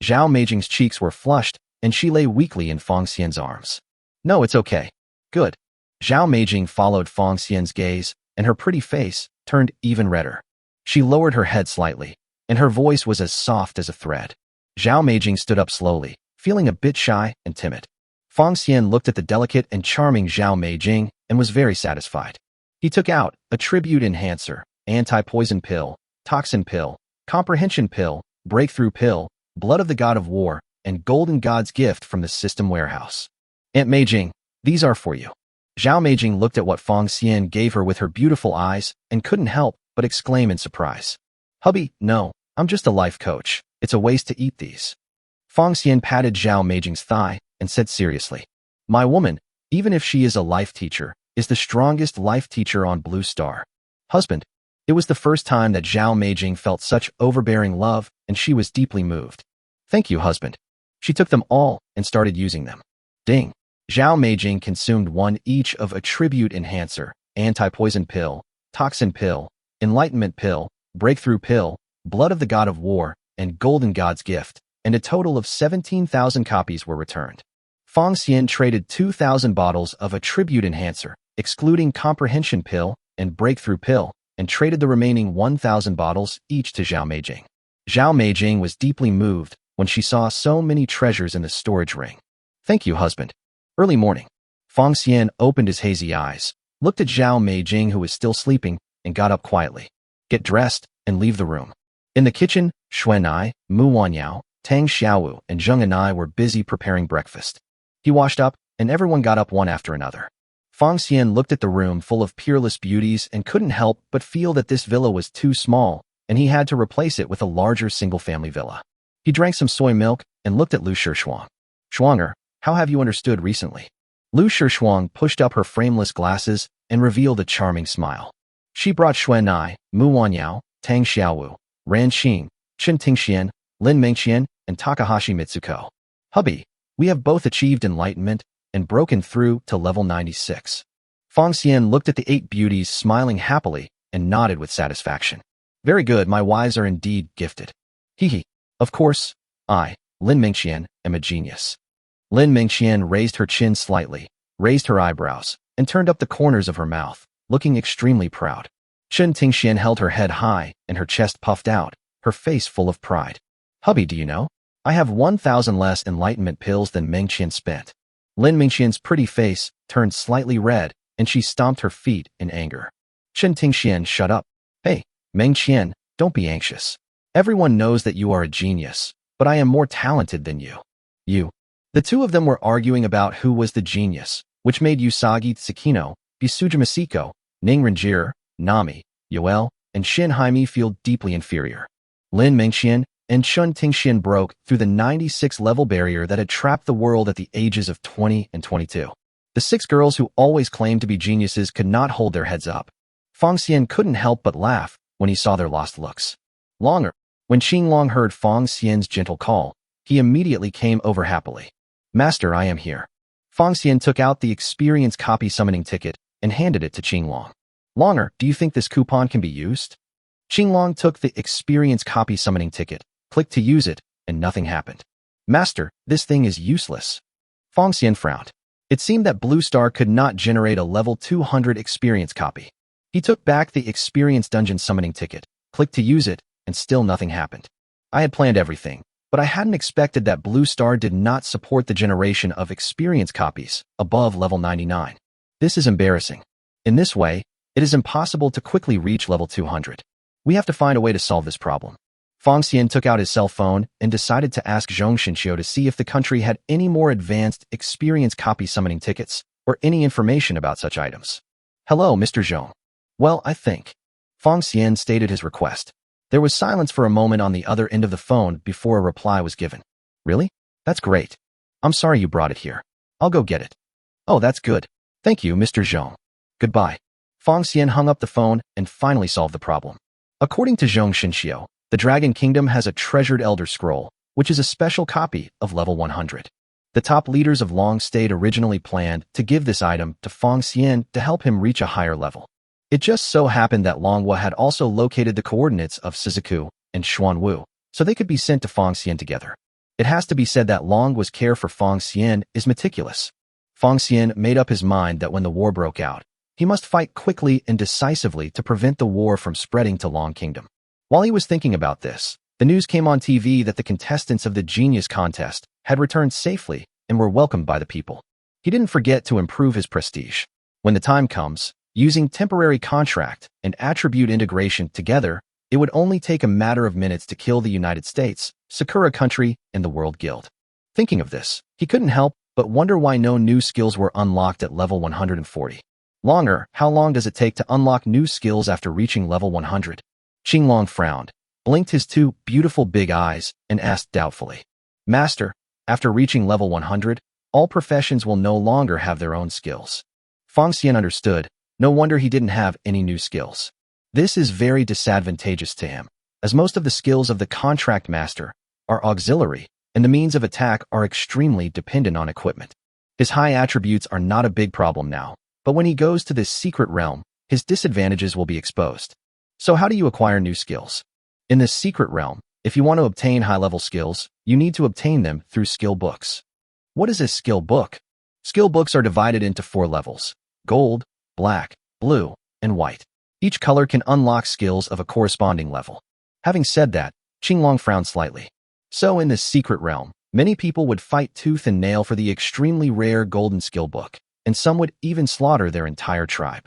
Zhao Meijing's cheeks were flushed, and she lay weakly in Feng Xian's arms. No, it's okay. Good. Zhao Meijing followed Feng Xian's gaze, and her pretty face, turned even redder. She lowered her head slightly, and her voice was as soft as a thread. Zhao Meijing stood up slowly, feeling a bit shy and timid. Feng Xian looked at the delicate and charming Zhao Meijing and was very satisfied. He took out a tribute enhancer, anti-poison pill, toxin pill, comprehension pill, breakthrough pill, blood of the god of war, and golden god's gift from the system warehouse. Aunt Meijing, these are for you. Zhao Meijing looked at what Feng Xian gave her with her beautiful eyes and couldn't help but exclaim in surprise. Hubby, no, I'm just a life coach. It's a waste to eat these. Feng Xian patted Zhao Meijing's thigh and said seriously, my woman, even if she is a life teacher, is the strongest life teacher on Blue Star. Husband, it was the first time that Zhao Meijing felt such overbearing love, and she was deeply moved. Thank you, husband. She took them all and started using them. Ding. Zhao Meijing consumed one each of a tribute enhancer, anti-poison pill, toxin pill, enlightenment pill, breakthrough pill, blood of the god of war, and golden god's gift, and a total of 17,000 copies were returned. Feng Xian traded 2,000 bottles of a tribute enhancer, excluding comprehension pill and breakthrough pill, and traded the remaining 1,000 bottles each to Zhao Meijing. Zhao Meijing was deeply moved when she saw so many treasures in the storage ring. Thank you, husband. Early morning. Feng Xian opened his hazy eyes, looked at Zhao Meijing, who was still sleeping, and got up quietly. Get dressed and leave the room. In the kitchen, Xuanai, Mu Wanyao, Tang Xiaowu, and Zheng Anai were busy preparing breakfast. He washed up, and everyone got up one after another. Feng Xian looked at the room full of peerless beauties and couldn't help but feel that this villa was too small, and he had to replace it with a larger single-family villa. He drank some soy milk and looked at Lu Shishuang. Shuanger, how have you understood recently? Lu Shishuang pushed up her frameless glasses and revealed a charming smile. She brought Xuanai, Mu Wanyao, Tang Xiaowu, Ran Xing, Chen Tingxian, Lin Mengqian, and Takahashi Mitsuko. Hubby, we have both achieved enlightenment and broken through to level 96. Feng Xian looked at the 8 beauties smiling happily and nodded with satisfaction. Very good, my wives are indeed gifted. Hee. Of course, I, Lin Mengqian, am a genius. Lin Mengqian raised her chin slightly, raised her eyebrows, and turned up the corners of her mouth, looking extremely proud. Chen Tingxian held her head high and her chest puffed out, her face full of pride. Hubby, do you know? I have 1,000 less enlightenment pills than Mengqian spent. Lin Mengqian's pretty face turned slightly red, and she stomped her feet in anger. Chen Tingxian, shut up. Hey, Mengqian, don't be anxious. Everyone knows that you are a genius, but I am more talented than you. You. The two of them were arguing about who was the genius, which made Usagi Tsukino, Bisuja Masiko, Ning Renjiro, Nami, Yoel, and Shin Jaime feel deeply inferior. Lin Mengqian and Chen Tingxian broke through the 96-level barrier that had trapped the world at the ages of 20 and 22. The 6 girls who always claimed to be geniuses could not hold their heads up. Feng Xian couldn't help but laugh when he saw their lost looks. Longer. When Qinglong heard Feng Xian's gentle call, he immediately came over happily. Master, I am here. Feng Xian took out the experience copy summoning ticket and handed it to Qinglong. Longer, do you think this coupon can be used? Qinglong took the experience copy summoning ticket, clicked to use it, and nothing happened. Master, this thing is useless. Feng Xian frowned. It seemed that Blue Star could not generate a level 200 experience copy. He took back the experience dungeon summoning ticket, clicked to use it, and still nothing happened. I had planned everything, but I hadn't expected that Blue Star did not support the generation of experience copies above level 99. This is embarrassing. In this way, it is impossible to quickly reach level 200. We have to find a way to solve this problem. Feng Xian took out his cell phone and decided to ask Zhong Xinxiu to see if the country had any more advanced experience copy summoning tickets or any information about such items. Hello, Mr. Zhong. Well, I think. Feng Xian stated his request. There was silence for a moment on the other end of the phone before a reply was given. Really? That's great. I'm sorry you brought it here. I'll go get it. Oh, that's good. Thank you, Mr. Zhong. Goodbye. Feng Xian hung up the phone and finally solved the problem. According to Zhong Xinxiu, the Dragon Kingdom has a treasured Elder Scroll, which is a special copy of level 100. The top leaders of Long State originally planned to give this item to Feng Xian to help him reach a higher level. It just so happened that Longhua had also located the coordinates of Shizuku and Xuanwu, so they could be sent to Feng Xian together. It has to be said that Longhua's care for Feng Xian is meticulous. Feng Xian made up his mind that when the war broke out, He must fight quickly and decisively to prevent the war from spreading to Long Kingdom. While he was thinking about this, the news came on TV that the contestants of the Genius Contest had returned safely and were welcomed by the people. He didn't forget to improve his prestige. When the time comes, using temporary contract and attribute integration together, it would only take a matter of minutes to kill the United States, Sakura country, and the World Guild. Thinking of this, he couldn't help but wonder why no new skills were unlocked at level 140. How long does it take to unlock new skills after reaching level 100? Qinglong frowned, blinked his two beautiful big eyes, and asked doubtfully. Master, after reaching level 100, all professions will no longer have their own skills. Feng Xian understood. No wonder he didn't have any new skills. This is very disadvantageous to him, as most of the skills of the contract master are auxiliary, and the means of attack are extremely dependent on equipment. His high attributes are not a big problem now, but when he goes to this secret realm, his disadvantages will be exposed. So how do you acquire new skills? In this secret realm, if you want to obtain high-level skills, you need to obtain them through skill books. What is a skill book? Skill books are divided into 4 levels: gold, black, blue, and white. Each color can unlock skills of a corresponding level. Having said that, Qinglong frowned slightly. So in this secret realm, many people would fight tooth and nail for the extremely rare golden skill book, and some would even slaughter their entire tribe.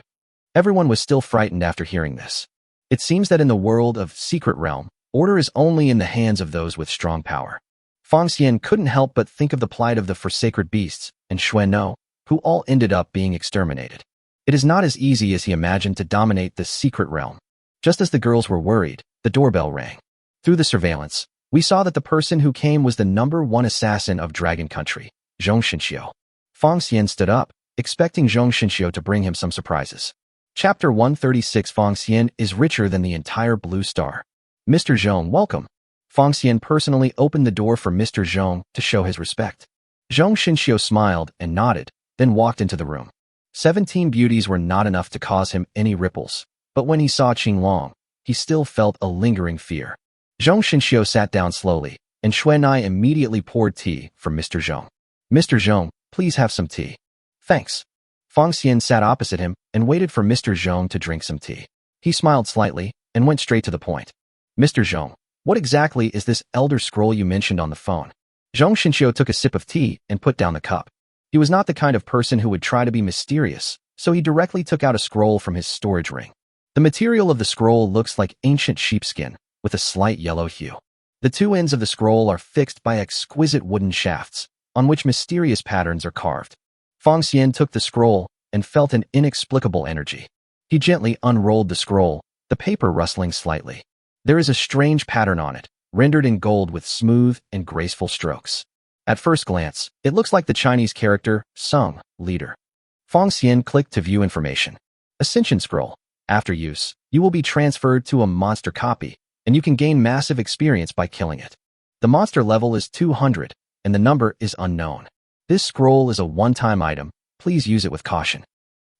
Everyone was still frightened after hearing this. It seems that in the world of secret realm, order is only in the hands of those with strong power. Feng Xian couldn't help but think of the plight of the forsacred beasts and Xuan, who all ended up being exterminated. It is not as easy as he imagined to dominate this secret realm. Just as the girls were worried, the doorbell rang. Through the surveillance, we saw that the person who came was the #1 assassin of Dragon Country, Zhong Xinxiu. Feng Xian stood up, expecting Zhong Xinxiu to bring him some surprises. Chapter 136. Feng Xian is richer than the entire Blue Star. Mr. Zhong, welcome. Feng Xian personally opened the door for Mr. Zhong to show his respect. Zhong Xinxiu smiled and nodded, then walked into the room. 17 beauties were not enough to cause him any ripples, but when he saw Qinglong, he still felt a lingering fear. Zhong Xinxiu sat down slowly, and Xuanai immediately poured tea for Mr. Zhong. Mr. Zhong, please have some tea. Thanks. Feng Xian sat opposite him and waited for Mr. Zhong to drink some tea. He smiled slightly and went straight to the point. Mr. Zhong, what exactly is this Elder Scroll you mentioned on the phone? Zhong Xinxiu took a sip of tea and put down the cup. He was not the kind of person who would try to be mysterious, so he directly took out a scroll from his storage ring. The material of the scroll looks like ancient sheepskin, with a slight yellow hue. The 2 ends of the scroll are fixed by exquisite wooden shafts, on which mysterious patterns are carved. Feng Xian took the scroll and felt an inexplicable energy. He gently unrolled the scroll, the paper rustling slightly. There is a strange pattern on it, rendered in gold with smooth and graceful strokes. At first glance, it looks like the Chinese character, Sung, leader. Feng Xian clicked to view information. Ascension Scroll. After use, you will be transferred to a monster copy, and you can gain massive experience by killing it. The monster level is 200, and the number is unknown. This scroll is a one-time item. Please use it with caution.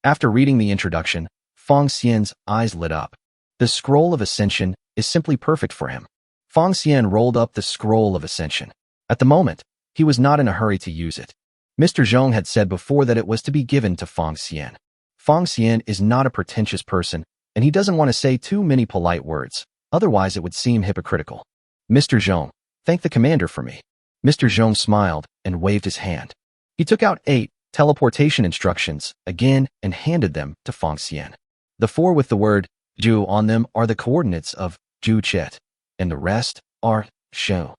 After reading the introduction, Feng Xian's eyes lit up. The Scroll of Ascension is simply perfect for him. Feng Xian rolled up the Scroll of Ascension. At the moment, he was not in a hurry to use it. Mr. Zhong had said before that it was to be given to Feng Xian. Feng Xian is not a pretentious person, and he doesn't want to say too many polite words, otherwise it would seem hypocritical. Mr. Zhong, thank the commander for me. Mr. Zhong smiled and waved his hand. He took out 8 teleportation instructions again and handed them to Feng Xian. The 4 with the word Zhu on them are the coordinates of Zhu Chet, and the rest are Shou.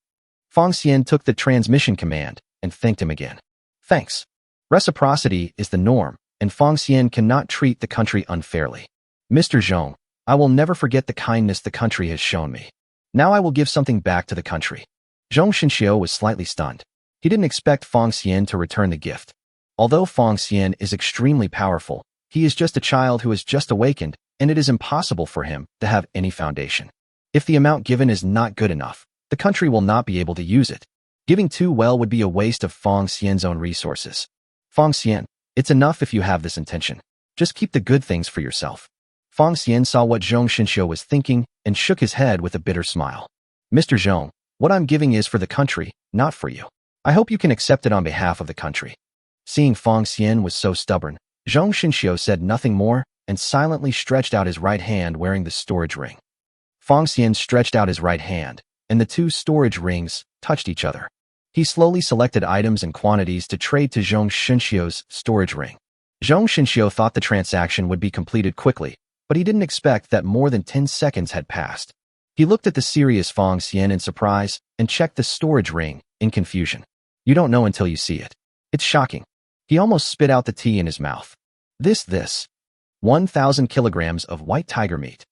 Feng Xian took the transmission command and thanked him again. Thanks. Reciprocity is the norm, and Feng Xian cannot treat the country unfairly. Mr. Zhong, I will never forget the kindness the country has shown me. Now I will give something back to the country. Zhong Xinxiu was slightly stunned. He didn't expect Feng Xian to return the gift. Although Feng Xian is extremely powerful, he is just a child who has just awakened, and it is impossible for him to have any foundation. If the amount given is not good enough, the country will not be able to use it. Giving too well would be a waste of Feng Xian's own resources. Feng Xian, it's enough if you have this intention. Just keep the good things for yourself. Feng Xian saw what Zhong Xinxiu was thinking and shook his head with a bitter smile. Mr. Zhong, what I'm giving is for the country, not for you. I hope you can accept it on behalf of the country. Seeing Feng Xian was so stubborn, Zhong Xinxiu said nothing more and silently stretched out his right hand wearing the storage ring. Fang Xian stretched out his right hand, and the two storage rings touched each other. He slowly selected items and quantities to trade to Zhong Xinxiu's storage ring. Zhong Xinxiu thought the transaction would be completed quickly, but he didn't expect that more than 10 seconds had passed. He looked at the serious Fang Xian in surprise and checked the storage ring in confusion. You don't know until you see it. It's shocking. He almost spit out the tea in his mouth. This. 1,000 kilograms of white tiger meat.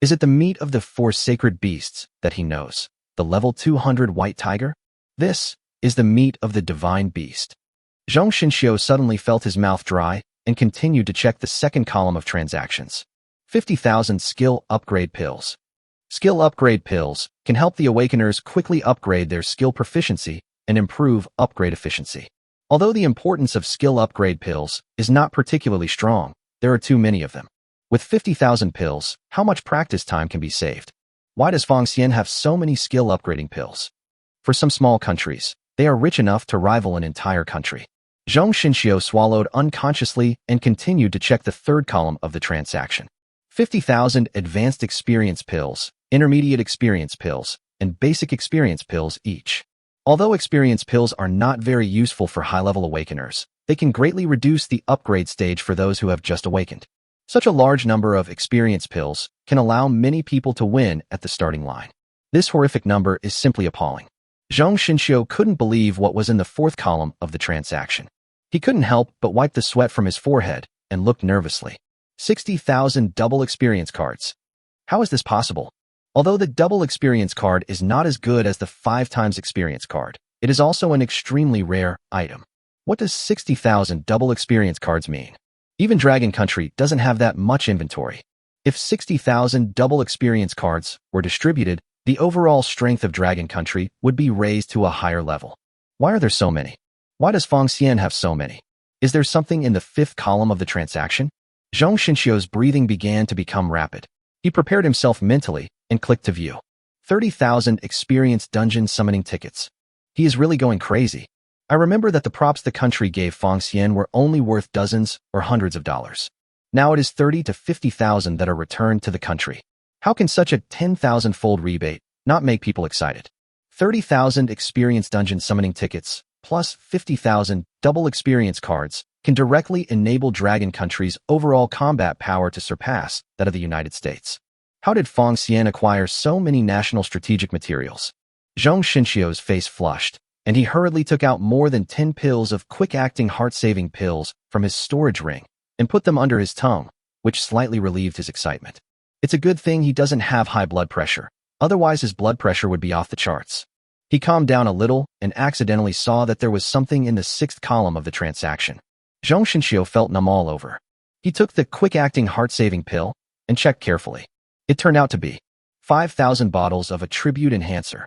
Is it the meat of the 4 sacred beasts that he knows? The level 200 white tiger? This is the meat of the divine beast. Zhong Xinxiu suddenly felt his mouth dry and continued to check the second column of transactions. 50,000 skill upgrade pills. Skill upgrade pills can help the awakeners quickly upgrade their skill proficiency and improve upgrade efficiency. Although the importance of skill upgrade pills is not particularly strong, there are too many of them. With 50,000 pills, how much practice time can be saved? Why does Fang Xian have so many skill upgrading pills? For some small countries, they are rich enough to rival an entire country. Zhong Xinxiu swallowed unconsciously and continued to check the third column of the transaction. 50,000 advanced experience pills, intermediate experience pills, and basic experience pills each. Although experience pills are not very useful for high-level awakeners, they can greatly reduce the upgrade stage for those who have just awakened. Such a large number of experience pills can allow many people to win at the starting line. This horrific number is simply appalling. Zhong Xinxiu couldn't believe what was in the fourth column of the transaction. He couldn't help but wipe the sweat from his forehead and looked nervously. 60,000 double experience cards. How is this possible? Although the double experience card is not as good as the 5 times experience card, it is also an extremely rare item. What does 60,000 double experience cards mean? Even Dragon Country doesn't have that much inventory. If 60,000 double experience cards were distributed, the overall strength of Dragon Country would be raised to a higher level. Why are there so many? Why does Fang Xian have so many? Is there something in the fifth column of the transaction? Zhong Xinxiu's breathing began to become rapid. He prepared himself mentally and clicked to view. 30,000 experienced dungeon summoning tickets. He is really going crazy. I remember that the props the country gave Fang Xian were only worth dozens or hundreds of dollars. Now it is 30 to 50,000 that are returned to the country. How can such a 10,000-fold rebate not make people excited? 30,000 experienced dungeon summoning tickets plus 50,000 double experience cards can directly enable Dragon Country's overall combat power to surpass that of the United States. How did Fang Xian acquire so many national strategic materials? Zhong Xinxiu's face flushed, and he hurriedly took out more than 10 pills of quick-acting heart-saving pills from his storage ring and put them under his tongue, which slightly relieved his excitement. It's a good thing he doesn't have high blood pressure, otherwise his blood pressure would be off the charts. He calmed down a little and accidentally saw that there was something in the sixth column of the transaction. Zhong Xinxiu felt numb all over. He took the quick-acting heart-saving pill and checked carefully. It turned out to be 5,000 bottles of a tribute enhancer.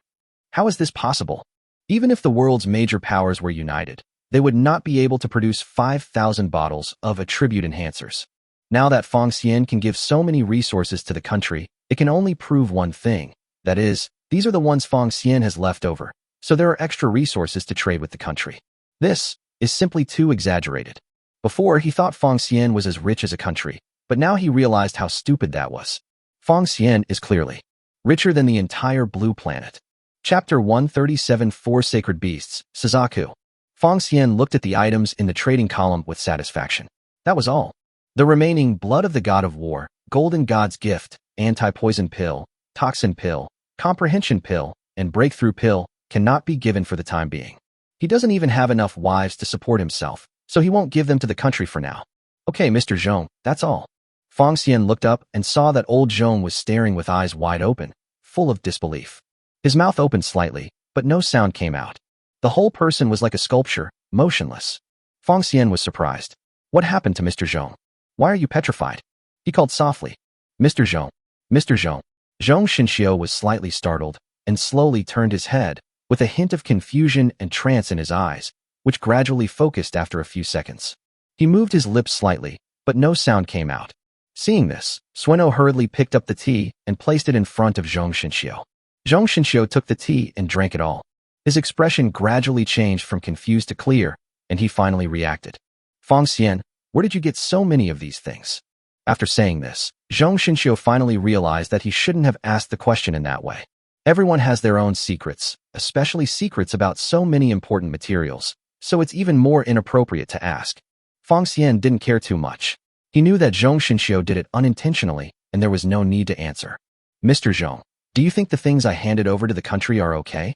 How is this possible? Even if the world's major powers were united, they would not be able to produce 5,000 bottles of attribute enhancers. Now that Fang Xian can give so many resources to the country, it can only prove one thing. That is, these are the ones Fang Xian has left over, so there are extra resources to trade with the country. This is simply too exaggerated. Before, he thought Fang Xian was as rich as a country, but now he realized how stupid that was. Fang Xian is clearly richer than the entire blue planet. Chapter 137 4 Sacred Beasts, Suzaku. Fang Xian looked at the items in the trading column with satisfaction. That was all. The remaining Blood of the God of War, Golden God's Gift, Anti-Poison Pill, Toxin Pill, Comprehension Pill, and Breakthrough Pill cannot be given for the time being. He doesn't even have enough wives to support himself, so he won't give them to the country for now. Okay, Mr. Zhong, that's all. Fang Xian looked up and saw that old Zhong was staring with eyes wide open, full of disbelief. His mouth opened slightly, but no sound came out. The whole person was like a sculpture, motionless. Fang Xian was surprised. What happened to Mr. Zhong? Why are you petrified? He called softly. Mr. Zhong. Mr. Zhong. Zhong Xinxiu was slightly startled and slowly turned his head, with a hint of confusion and trance in his eyes, which gradually focused after a few seconds. He moved his lips slightly, but no sound came out. Seeing this, Sueno hurriedly picked up the tea and placed it in front of Zhong Xinxiu. Zhong Xinxiu took the tea and drank it all. His expression gradually changed from confused to clear, and he finally reacted. Fang Xian, Where did you get so many of these things? After saying this, Zhong Xinxiu finally realized that he shouldn't have asked the question in that way. Everyone has their own secrets, especially secrets about so many important materials, so it's even more inappropriate to ask. Fang Xian didn't care too much. He knew that Zhong Xinxiu did it unintentionally, and there was no need to answer. Mr. Zhong, do you think the things I handed over to the country are okay?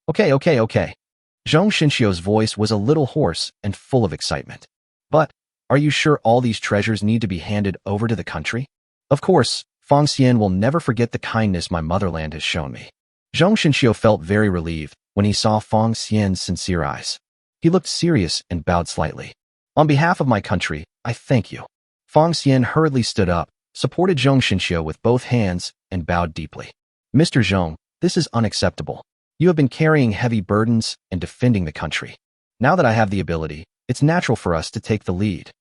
Okay. Zhong Xinxiu's voice was a little hoarse and full of excitement. But, are you sure all these treasures need to be handed over to the country? Of course, Fang Xian will never forget the kindness my motherland has shown me. Zhong Xinxiu felt very relieved when he saw Fang Xian's sincere eyes. He looked serious and bowed slightly. On behalf of my country, I thank you. Fang Xian hurriedly stood up, supported Zhong Xinxiu with both hands, and bowed deeply. Mr. Zhong, this is unacceptable. You have been carrying heavy burdens and defending the country. Now that I have the ability, it's natural for us to take the lead.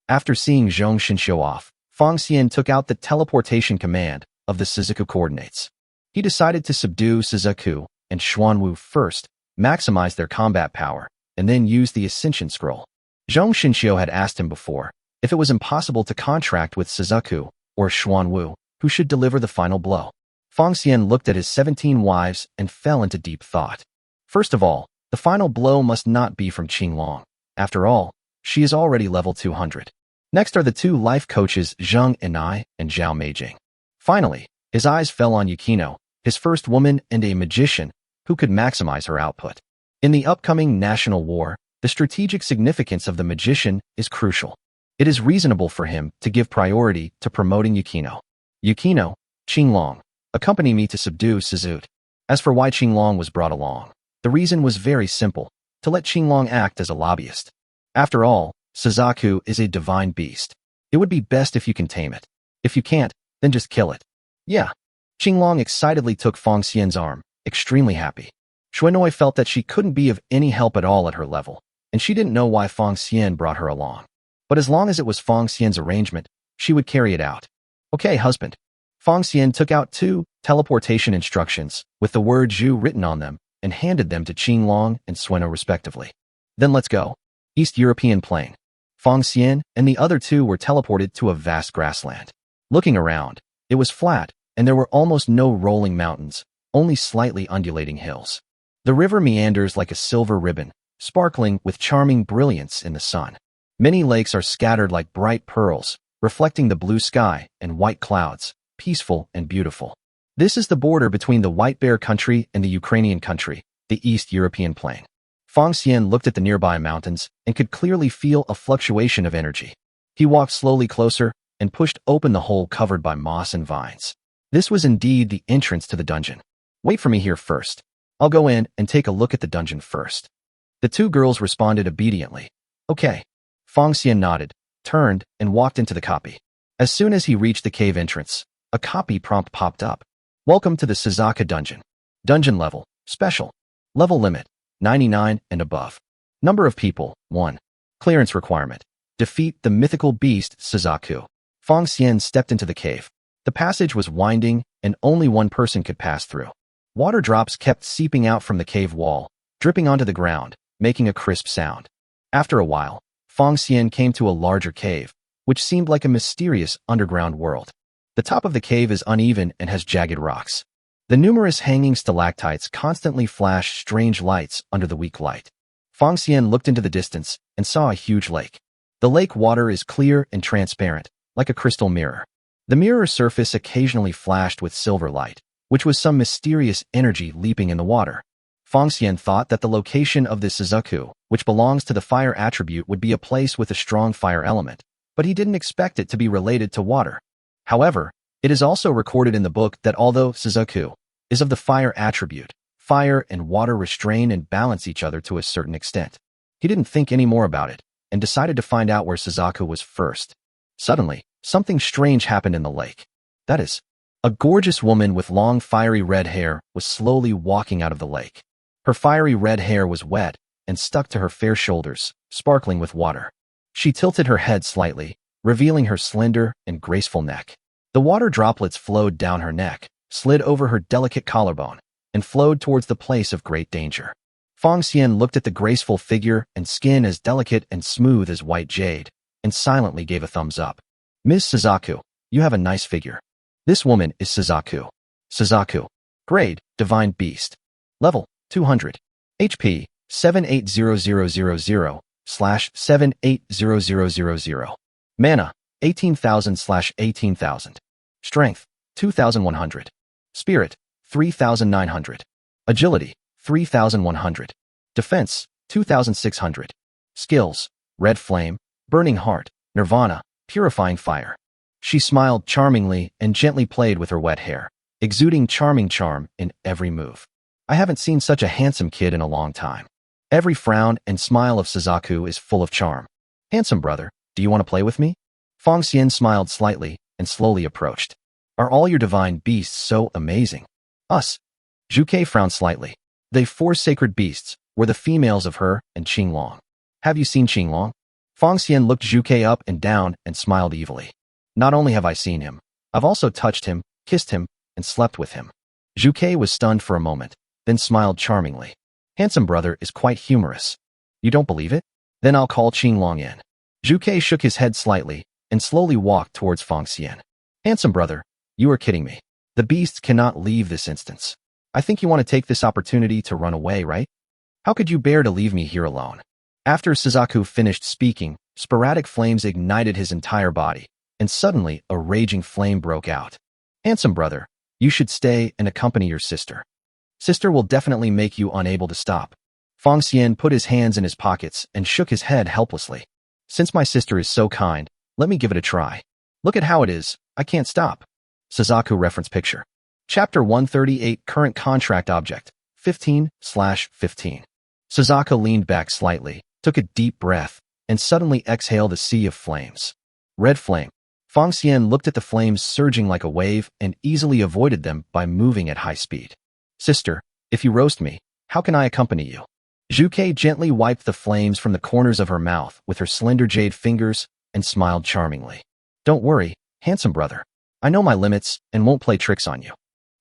After seeing Zhong Xinxiu off, Fang Xian took out the teleportation command of the Shizuku coordinates. He decided to subdue Shizuku and Xuanwu first, maximize their combat power, and then use the Ascension Scroll. Zhong Xinxiu had asked him before if it was impossible to contract with Shizuku or Xuanwu, who should deliver the final blow. Fang Xian looked at his 17 wives and fell into deep thought. First of all, the final blow must not be from Qinglong. After all, she is already level 200. Next are the two life coaches Zheng Enai and Zhao Meijing. Finally, his eyes fell on Yukino, his first woman and a magician who could maximize her output. In the upcoming national war, the strategic significance of the magician is crucial. It is reasonable for him to give priority to promoting Yukino. Yukino, Qinglong, accompany me to subdue Shizuku. As for why Qinglong was brought along, the reason was very simple, to let Qinglong act as a lobbyist. After all, Shizuku is a divine beast. It would be best if you can tame it. If you can't, then just kill it. Yeah. Qinglong excitedly took Fang Xian's arm, extremely happy. Xuanoi felt that she couldn't be of any help at all at her level, and she didn't know why Fang Xian brought her along. But as long as it was Fang Xian's arrangement, she would carry it out. Okay, husband. Fang Xian took out 2 teleportation instructions with the word Zhu written on them and handed them to Qinglong and Xuanoi respectively. Then let's go. East European Plain. Fang Xian and the other 2 were teleported to a vast grassland. Looking around, it was flat, and there were almost no rolling mountains, only slightly undulating hills. The river meanders like a silver ribbon, sparkling with charming brilliance in the sun. Many lakes are scattered like bright pearls, reflecting the blue sky and white clouds, peaceful and beautiful. This is the border between the White Bear country and the Ukrainian country, the East European Plain. Fang Xian looked at the nearby mountains and could clearly feel a fluctuation of energy. He walked slowly closer and pushed open the hole covered by moss and vines. This was indeed the entrance to the dungeon. Wait for me here first. I'll go in and take a look at the dungeon first. The 2 girls responded obediently. Okay. Fang Xian nodded, turned, and walked into the copy. As soon as he reached the cave entrance, a copy prompt popped up. Welcome to the Shizuku dungeon. Dungeon level, special. Level limit, 99 and above. Number of people, 1. Clearance requirement. Defeat the mythical beast Shizuku. Fang Xian stepped into the cave. The passage was winding, and only one person could pass through. Water drops kept seeping out from the cave wall, dripping onto the ground, making a crisp sound. After a while, Fang Xian came to a larger cave, which seemed like a mysterious underground world. The top of the cave is uneven and has jagged rocks. The numerous hanging stalactites constantly flash strange lights under the weak light. Fang Xian looked into the distance and saw a huge lake. The lake water is clear and transparent, like a crystal mirror. The mirror surface occasionally flashed with silver light, which was some mysterious energy leaping in the water. Fang Xian thought that the location of the Shizuku, which belongs to the fire attribute, would be a place with a strong fire element, but he didn't expect it to be related to water. However, it is also recorded in the book that although Shizuku is of the fire attribute, fire and water restrain and balance each other to a certain extent. He didn't think any more about it, and decided to find out where Shizuku was first. Suddenly, something strange happened in the lake. That is, a gorgeous woman with long fiery red hair was slowly walking out of the lake. Her fiery red hair was wet and stuck to her fair shoulders, sparkling with water. She tilted her head slightly, revealing her slender and graceful neck. The water droplets flowed down her neck, slid over her delicate collarbone, and flowed towards the place of great danger. Fang Xian looked at the graceful figure and skin as delicate and smooth as white jade, and silently gave a thumbs up. Ms. Suzaku, you have a nice figure. This woman is Suzaku. Suzaku. Grade, Divine Beast. Level, 200. HP, 780000/780000. Mana, 18,000/18,000. Strength, 2,100. Spirit, 3,900. Agility, 3,100. Defense, 2,600. Skills, Red Flame, Burning Heart, Nirvana, Purifying Fire. She smiled charmingly and gently played with her wet hair, exuding charming charm in every move. I haven't seen such a handsome kid in a long time. Every frown and smile of Suzaku is full of charm. Handsome brother, do you want to play with me? Fong Xian smiled slightly and slowly approached. Are all your divine beasts so amazing? Us. Zhuke frowned slightly. They 4 sacred beasts were the females of her and Qinglong. Have you seen Qinglong? Fong Xian looked Zhuke up and down and smiled evilly. Not only have I seen him, I've also touched him, kissed him, and slept with him. Zhuke was stunned for a moment, then smiled charmingly. Handsome brother is quite humorous. You don't believe it? Then I'll call Qinglong in. Zhuke shook his head slightly and slowly walked towards Fong Xian. Handsome brother, you are kidding me. The beasts cannot leave this instance. I think you want to take this opportunity to run away, right? How could you bear to leave me here alone? After Suzaku finished speaking, sporadic flames ignited his entire body, and suddenly a raging flame broke out. Handsome brother, you should stay and accompany your sister. Sister will definitely make you unable to stop. Fong Xian put his hands in his pockets and shook his head helplessly. Since my sister is so kind, let me give it a try. Look at how it is, I can't stop. Suzaku reference picture. Chapter 138 Current Contract Object, 15/15. Suzaku leaned back slightly, took a deep breath, and suddenly exhaled a sea of flames. Red flame. Fong Xian looked at the flames surging like a wave and easily avoided them by moving at high speed. Sister, if you roast me, how can I accompany you? Zhuke gently wiped the flames from the corners of her mouth with her slender jade fingers and smiled charmingly. Don't worry, handsome brother. I know my limits and won't play tricks on you.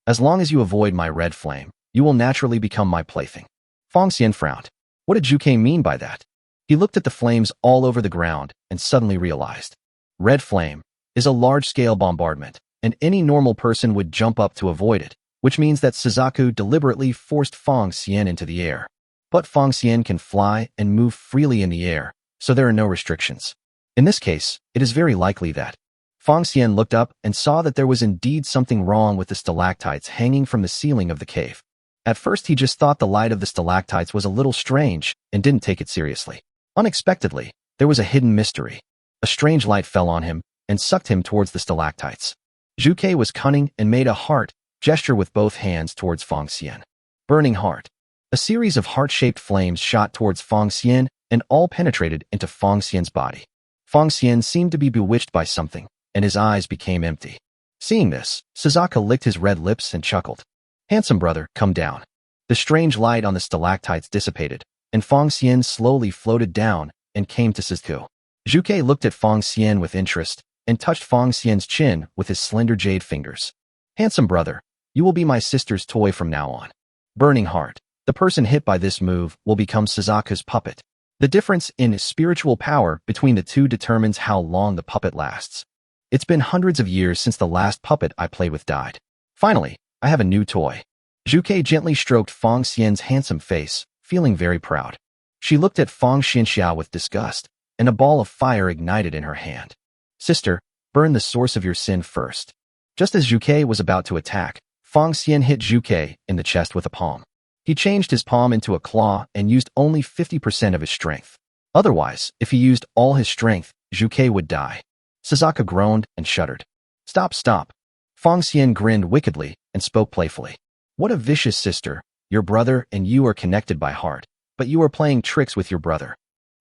As long as you avoid my red flame, you will naturally become my plaything. Fong Xian frowned. What did Zhuke mean by that? He looked at the flames all over the ground and suddenly realized. Red flame is a large-scale bombardment, and any normal person would jump up to avoid it, which means that Suzaku deliberately forced Fong Xian into the air. But Fong Xian can fly and move freely in the air, so there are no restrictions. In this case, it is very likely that. Fong Xian looked up and saw that there was indeed something wrong with the stalactites hanging from the ceiling of the cave. At first he just thought the light of the stalactites was a little strange and didn't take it seriously. Unexpectedly, there was a hidden mystery. A strange light fell on him and sucked him towards the stalactites. Zhuke was cunning and made a heart gesture with both hands towards Fong Xian. Burning heart. A series of heart-shaped flames shot towards Fong Xian and all penetrated into Fong Xian's body. Fong Xian seemed to be bewitched by something, and his eyes became empty. Seeing this, Suzaku licked his red lips and chuckled. Handsome brother, come down. The strange light on the stalactites dissipated, and Fong Xian slowly floated down and came to Suzaku. Zhuke looked at Fong Xian with interest and touched Fong Xian's chin with his slender jade fingers. Handsome brother, you will be my sister's toy from now on. Burning heart. The person hit by this move will become Suzaku's puppet. The difference in spiritual power between the two determines how long the puppet lasts. It's been hundreds of years since the last puppet I played with died. Finally, I have a new toy. Zhuke gently stroked Fong Xian's handsome face, feeling very proud. She looked at Fong Xianxia with disgust, and a ball of fire ignited in her hand. Sister, burn the source of your sin first. Just as Zhuke was about to attack, Fong Xian hit Zhuke in the chest with a palm. He changed his palm into a claw and used only 50% of his strength. Otherwise, if he used all his strength, Zhuke would die. Suzaku groaned and shuddered. Stop, stop. Fong Xian grinned wickedly and spoke playfully. What a vicious sister. Your brother and you are connected by heart, but you are playing tricks with your brother.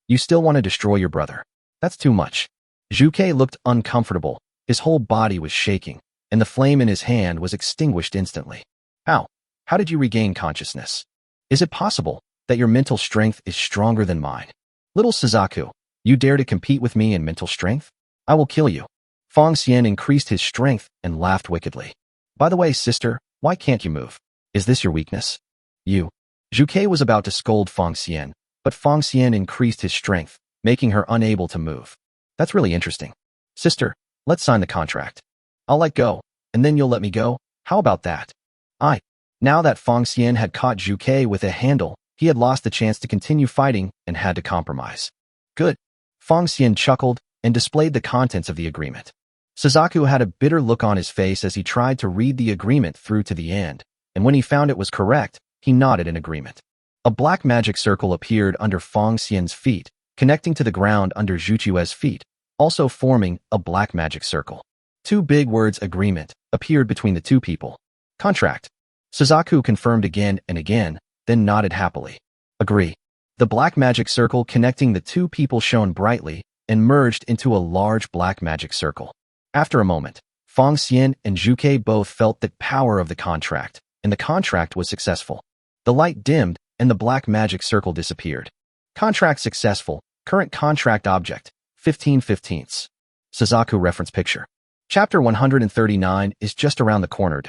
You still want to destroy your brother. That's too much. Zhuke looked uncomfortable. His whole body was shaking, and the flame in his hand was extinguished instantly. How? How did you regain consciousness? Is it possible that your mental strength is stronger than mine? Little Suzaku, you dare to compete with me in mental strength? I will kill you. Fong Xian increased his strength and laughed wickedly. By the way, sister, why can't you move? Is this your weakness? You. Zhuke was about to scold Fong Xian, but Fong Xian increased his strength, making her unable to move. That's really interesting. Sister, let's sign the contract. I'll let go, and then you'll let me go? How about that? I. Now that Fong Xian had caught Zhu Ke with a handle, he had lost the chance to continue fighting and had to compromise. Good. Fong Xian chuckled and displayed the contents of the agreement. Suzaku had a bitter look on his face as he tried to read the agreement through to the end, and when he found it was correct, he nodded in agreement. A black magic circle appeared under Fong Xian's feet, connecting to the ground under Zhu Qiue's feet, also forming a black magic circle. Two big words agreement appeared between the two people. Contract. Suzaku confirmed again and again, then nodded happily. Agree. The black magic circle connecting the two people shone brightly and merged into a large black magic circle. After a moment, Fong Xian and Zhu Ke both felt the power of the contract, and the contract was successful. The light dimmed, and the black magic circle disappeared. Contract successful. Current contract object, 15/15. Suzaku reference picture. Chapter 139 is just around the corner.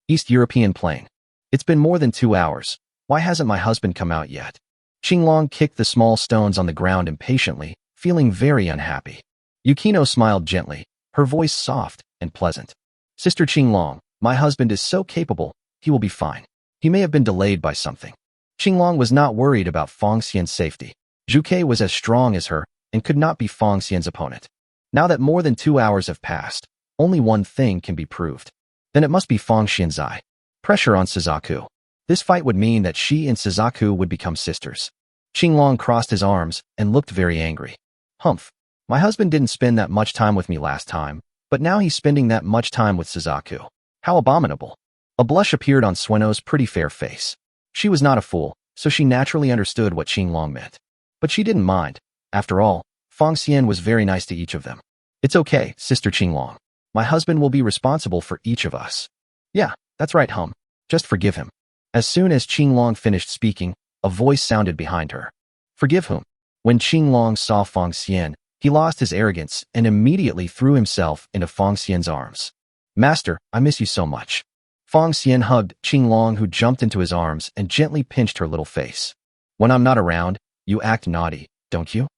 East European plain. It's been more than 2 hours. Why hasn't my husband come out yet? Qinglong kicked the small stones on the ground impatiently, feeling very unhappy. Yukino smiled gently, her voice soft and pleasant. Sister Qinglong, my husband is so capable, he will be fine. He may have been delayed by something. Qinglong was not worried about Fong Xian's safety. Zhu Ke was as strong as her and could not be Fong Xian's opponent. Now that more than 2 hours have passed, only one thing can be proved. Then it must be Fong Xian's eye. Pressure on Suzaku. This fight would mean that she and Suzaku would become sisters. Qinglong crossed his arms and looked very angry. Humph. My husband didn't spend that much time with me last time, but now he's spending that much time with Suzaku. How abominable. A blush appeared on Sueno's pretty fair face. She was not a fool, so she naturally understood what Qinglong meant. But she didn't mind. After all, Fong Xian was very nice to each of them. It's okay, Sister Qinglong. My husband will be responsible for each of us. Yeah, that's right, hum. Just forgive him. As soon as Qinglong finished speaking, a voice sounded behind her. Forgive whom? When Qinglong saw Fong Xian, he lost his arrogance and immediately threw himself into Fong Xian's arms. Master, I miss you so much. Fong Xian hugged Qinglong, who jumped into his arms and gently pinched her little face. When I'm not around, you act naughty, don't you?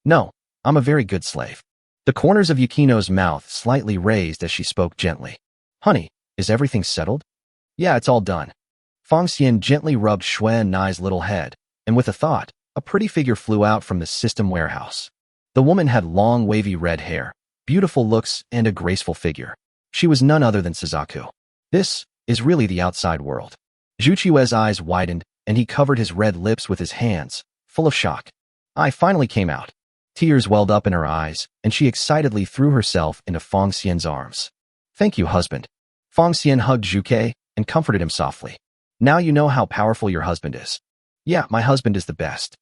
No, I'm a very good slave. The corners of Yukino's mouth slightly raised as she spoke gently. Honey, is everything settled? Yeah, it's all done. Fong Xian gently rubbed Xuan Nai's little head, and with a thought, a pretty figure flew out from the system warehouse. The woman had long wavy red hair, beautiful looks, and a graceful figure. She was none other than Suzaku. This is really the outside world. Zhu Qiue's eyes widened, and he covered his red lips with his hands, full of shock. I finally came out. Tears welled up in her eyes, and she excitedly threw herself into Fong Xian's arms. Thank you, husband. Fong Xian hugged Zhu Ke and comforted him softly. Now you know how powerful your husband is. Yeah, my husband is the best.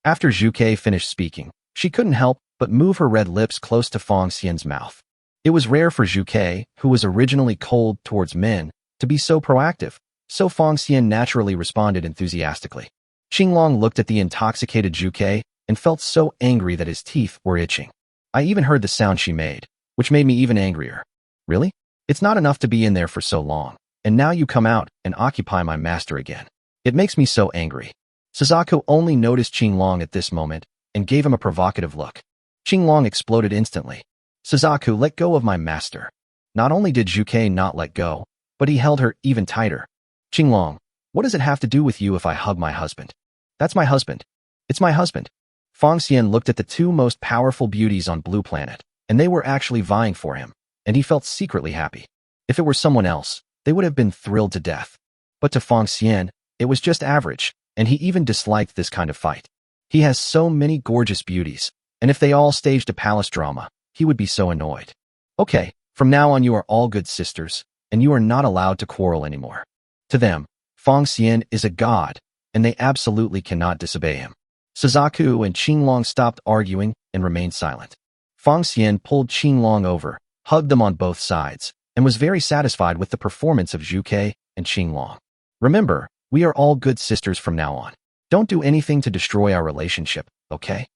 After Zhu Ke finished speaking, she couldn't help but move her red lips close to Fong Xian's mouth. It was rare for Zhu Ke, who was originally cold towards men, to be so proactive, so Fong Xian naturally responded enthusiastically. Qinglong looked at the intoxicated Zhu Ke and felt so angry that his teeth were itching. I even heard the sound she made, which made me even angrier. Really? It's not enough to be in there for so long, and now you come out and occupy my master again. It makes me so angry. Suzaku only noticed Qinglong at this moment and gave him a provocative look. Qinglong exploded instantly. Suzaku, let go of my master. Not only did Zhu Ke not let go, but he held her even tighter. Qinglong, what does it have to do with you if I hug my husband? That's my husband. It's my husband. Fong Xian looked at the two most powerful beauties on Blue Planet, and they were actually vying for him, and he felt secretly happy. If it were someone else, they would have been thrilled to death. But to Fong Xian, it was just average, and he even disliked this kind of fight. He has so many gorgeous beauties, and if they all staged a palace drama, he would be so annoyed. Okay, from now on you are all good sisters, and you are not allowed to quarrel anymore. To them, Fong Xian is a god, and they absolutely cannot disobey him. Suzaku and Qinglong stopped arguing and remained silent. Fong Xian pulled Qinglong over, hugged them on both sides, and was very satisfied with the performance of Zhu Ke and Qinglong. Remember, we are all good sisters from now on. Don't do anything to destroy our relationship, okay?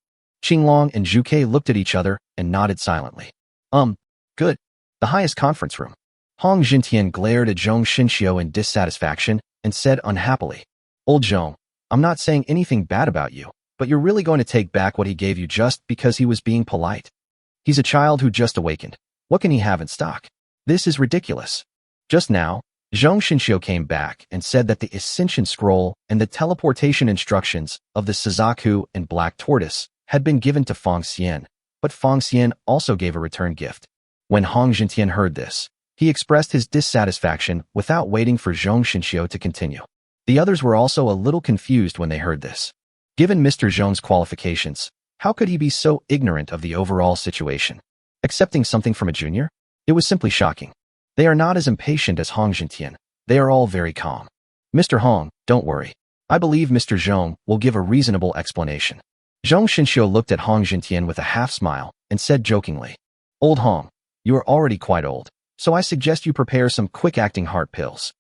Qinglong and Zhu Ke looked at each other and nodded silently. Good. The highest conference room. Hong Jintian glared at Zhong Xinxiu in dissatisfaction and said unhappily, Old Zhong, I'm not saying anything bad about you, but you're really going to take back what he gave you just because he was being polite? He's a child who just awakened. What can he have in stock? This is ridiculous. Just now, Zhong Xinxiu came back and said that the Ascension Scroll and the teleportation instructions of the Suzaku and Black Tortoise had been given to Feng Xian, but Feng Xian also gave a return gift. When Hong Jintian heard this, he expressed his dissatisfaction without waiting for Zhong Xinxiu to continue. The others were also a little confused when they heard this. Given Mr. Zhong's qualifications, how could he be so ignorant of the overall situation? Accepting something from a junior? It was simply shocking. They are not as impatient as Hong Jintian. They are all very calm. Mr. Hong, don't worry. I believe Mr. Zhong will give a reasonable explanation. Zhong Xinxiu looked at Hong Jintian with a half-smile and said jokingly, Old Hong, you are already quite old, so I suggest you prepare some quick-acting heart pills.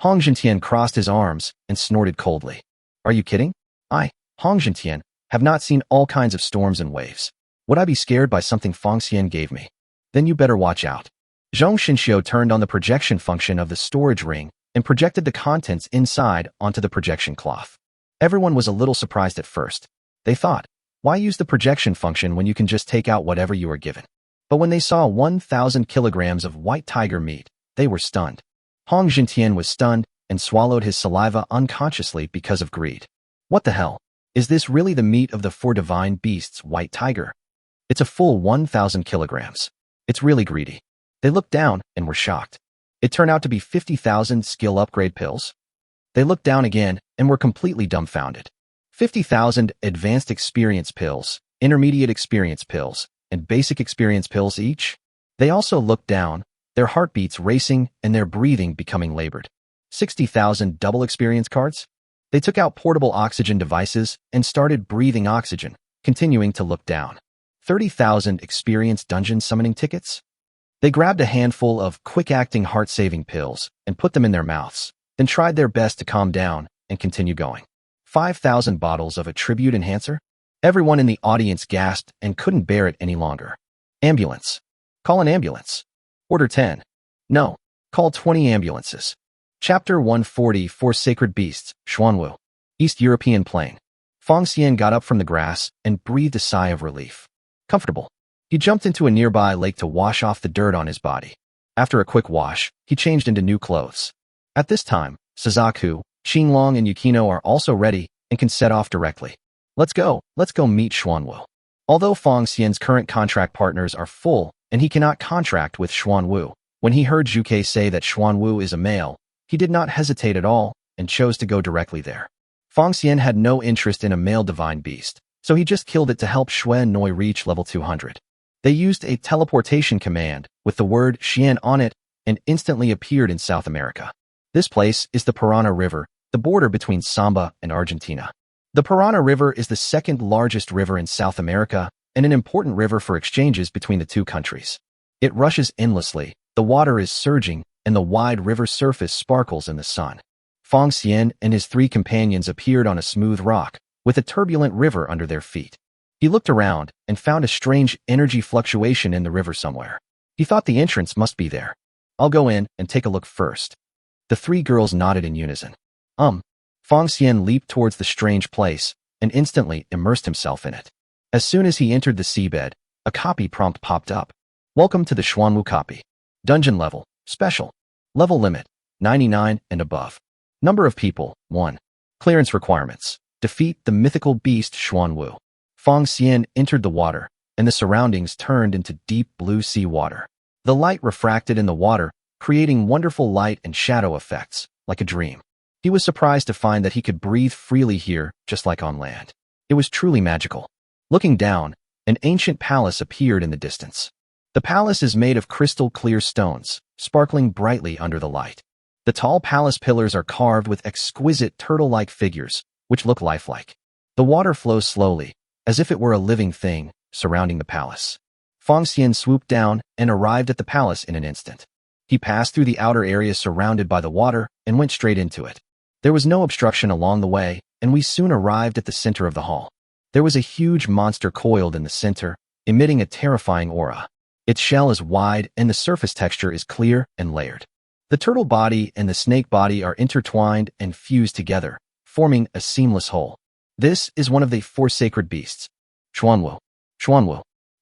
Hong Jintian crossed his arms and snorted coldly. Are you kidding? I, Hong Jintian, have not seen all kinds of storms and waves. Would I be scared by something Feng Xian gave me? Then you better watch out. Zhong Xinxiu turned on the projection function of the storage ring and projected the contents inside onto the projection cloth. Everyone was a little surprised at first. They thought, why use the projection function when you can just take out whatever you are given? But when they saw 1,000 kilograms of white tiger meat, they were stunned. Hong Jintian was stunned and swallowed his saliva unconsciously because of greed. What the hell? Is this really the meat of the four divine beasts, white tiger? It's a full 1,000 kilograms. It's really greedy. They looked down and were shocked. It turned out to be 50,000 skill upgrade pills. They looked down again and were completely dumbfounded. 50,000 advanced experience pills, intermediate experience pills, and basic experience pills each. They also looked down, their heartbeats racing and their breathing becoming labored. 60,000 double experience cards? They took out portable oxygen devices and started breathing oxygen, continuing to look down. 30,000 experience dungeon summoning tickets? They grabbed a handful of quick-acting heart-saving pills and put them in their mouths, then tried their best to calm down and continue going. 5,000 bottles of a tribute enhancer? Everyone in the audience gasped and couldn't bear it any longer. Ambulance. Call an ambulance. Order 10. No. Call 20 ambulances. Chapter 140 for Sacred Beasts, Xuanwu. East European Plain. Feng Xian got up from the grass and breathed a sigh of relief. Comfortable. He jumped into a nearby lake to wash off the dirt on his body. After a quick wash, he changed into new clothes. At this time, Suzaku, Qinglong and Yukino are also ready and can set off directly. Let's go meet Xuanwu. Although Feng Xian's current contract partners are full and he cannot contract with Xuanwu, when he heard Zhuke say that Xuanwu is a male, he did not hesitate at all and chose to go directly there. Feng Xian had no interest in a male divine beast, so he just killed it to help Xuan Noi reach level 200. They used a teleportation command with the word Xian on it and instantly appeared in South America. This place is the Parana River, the border between Samba and Argentina. The Parana River is the second largest river in South America and an important river for exchanges between the two countries. It rushes endlessly, the water is surging, and the wide river surface sparkles in the sun. Feng Xian and his three companions appeared on a smooth rock, with a turbulent river under their feet. He looked around and found a strange energy fluctuation in the river somewhere. He thought the entrance must be there. I'll go in and take a look first. The three girls nodded in unison. Feng Xian leaped towards the strange place and instantly immersed himself in it. As soon as he entered the seabed, a copy prompt popped up. Welcome to the Xuanwu copy. Dungeon level, special. Level limit, 99 and above. Number of people, 1. Clearance requirements. Defeat the mythical beast Xuanwu. Feng Xian entered the water, and the surroundings turned into deep blue sea water. The light refracted in the water, creating wonderful light and shadow effects, like a dream. He was surprised to find that he could breathe freely here, just like on land. It was truly magical. Looking down, an ancient palace appeared in the distance. The palace is made of crystal-clear stones, sparkling brightly under the light. The tall palace pillars are carved with exquisite turtle-like figures, which look lifelike. The water flows slowly, as if it were a living thing, surrounding the palace. Feng Xian swooped down and arrived at the palace in an instant. He passed through the outer area surrounded by the water and went straight into it. There was no obstruction along the way, and we soon arrived at the center of the hall. There was a huge monster coiled in the center, emitting a terrifying aura. Its shell is wide and the surface texture is clear and layered. The turtle body and the snake body are intertwined and fused together, forming a seamless whole. This is one of the 4 sacred beasts. Xuanwu.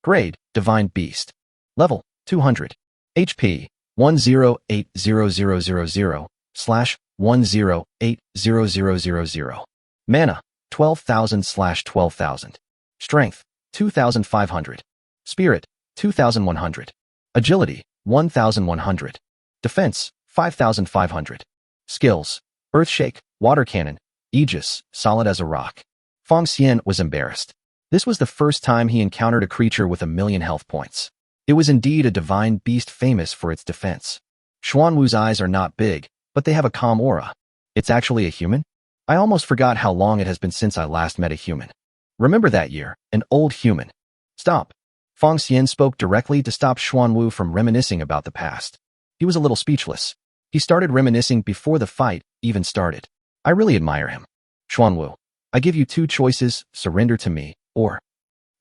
Grade, Divine Beast. Level, 200. HP, 108000/108000. Mana, 12,000/12,000. Strength, 2,500. Spirit, 2,100. Agility, 1,100. Defense, 5,500. Skills, Earthshake, Water Cannon, Aegis, solid as a rock. Feng Xian was embarrassed. This was the first time he encountered a creature with 1,000,000 health points. It was indeed a divine beast famous for its defense. Xuanwu's eyes are not big, but they have a calm aura. It's actually a human? I almost forgot how long it has been since I last met a human. Remember that year, an old human. Stop. Feng Xian spoke directly to stop Xuanwu from reminiscing about the past. He was a little speechless. He started reminiscing before the fight even started. I really admire him. Xuanwu, I give you two choices, surrender to me, or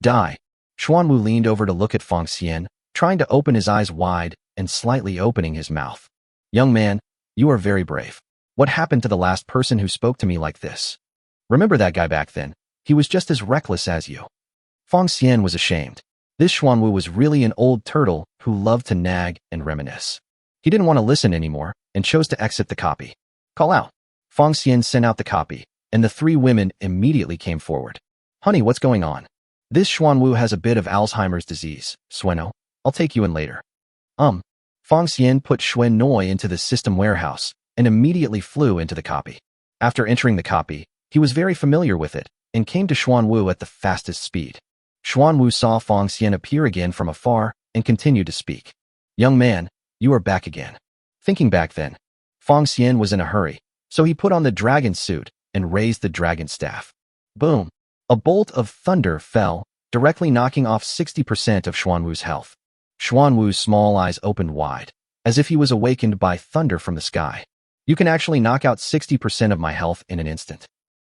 die. Xuanwu leaned over to look at Feng Xian, trying to open his eyes wide and slightly opening his mouth. Young man, you are very brave. What happened to the last person who spoke to me like this? Remember that guy back then? He was just as reckless as you. Feng Xian was ashamed. This Xuanwu was really an old turtle who loved to nag and reminisce. He didn't want to listen anymore and chose to exit the copy. Call out. Feng Xian sent out the copy, and the three women immediately came forward. Honey, what's going on? This Xuanwu has a bit of Alzheimer's disease, Sueno. I'll take you in later. Feng Xian put Xue Noi into the system warehouse and immediately flew into the copy. After entering the copy, he was very familiar with it and came to Xuanwu at the fastest speed. Xuanwu saw Feng Xian appear again from afar and continued to speak. Young man, you are back again. Thinking back then, Feng Xian was in a hurry, so he put on the dragon suit and raised the dragon staff. Boom! A bolt of thunder fell, directly knocking off 60% of Xuanwu's health. Xuanwu's small eyes opened wide, as if he was awakened by thunder from the sky. You can actually knock out 60% of my health in an instant.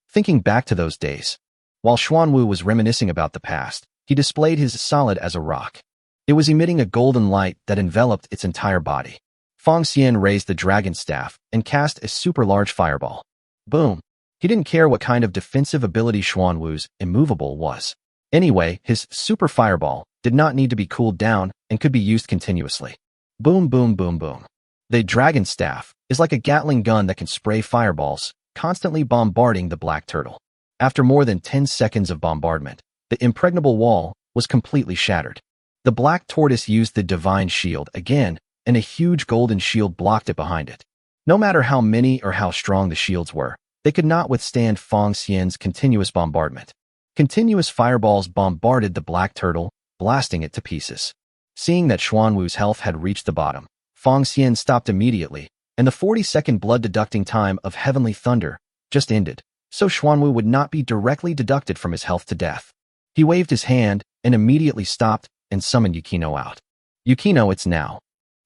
Thinking back to those days, while Xuanwu was reminiscing about the past, he displayed his solid as a rock. It was emitting a golden light that enveloped its entire body. Feng Xian raised the dragon staff and cast a super large fireball. Boom! He didn't care what kind of defensive ability Xuanwu's immovable was. Anyway, his super fireball did not need to be cooled down and could be used continuously. Boom, boom, boom, boom. The dragon staff is like a Gatling gun that can spray fireballs, constantly bombarding the black turtle. After more than 10 seconds of bombardment, the impregnable wall was completely shattered. The black tortoise used the divine shield again, and a huge golden shield blocked it behind it. No matter how many or how strong the shields were, they could not withstand Feng Xian's continuous bombardment. Continuous fireballs bombarded the black turtle, blasting it to pieces. Seeing that Xuanwu's health had reached the bottom, Feng Xian stopped immediately, and the 40-second blood-deducting time of Heavenly Thunder just ended, so Xuanwu would not be directly deducted from his health to death. He waved his hand and immediately stopped and summoned Yukino out. Yukino, it's now.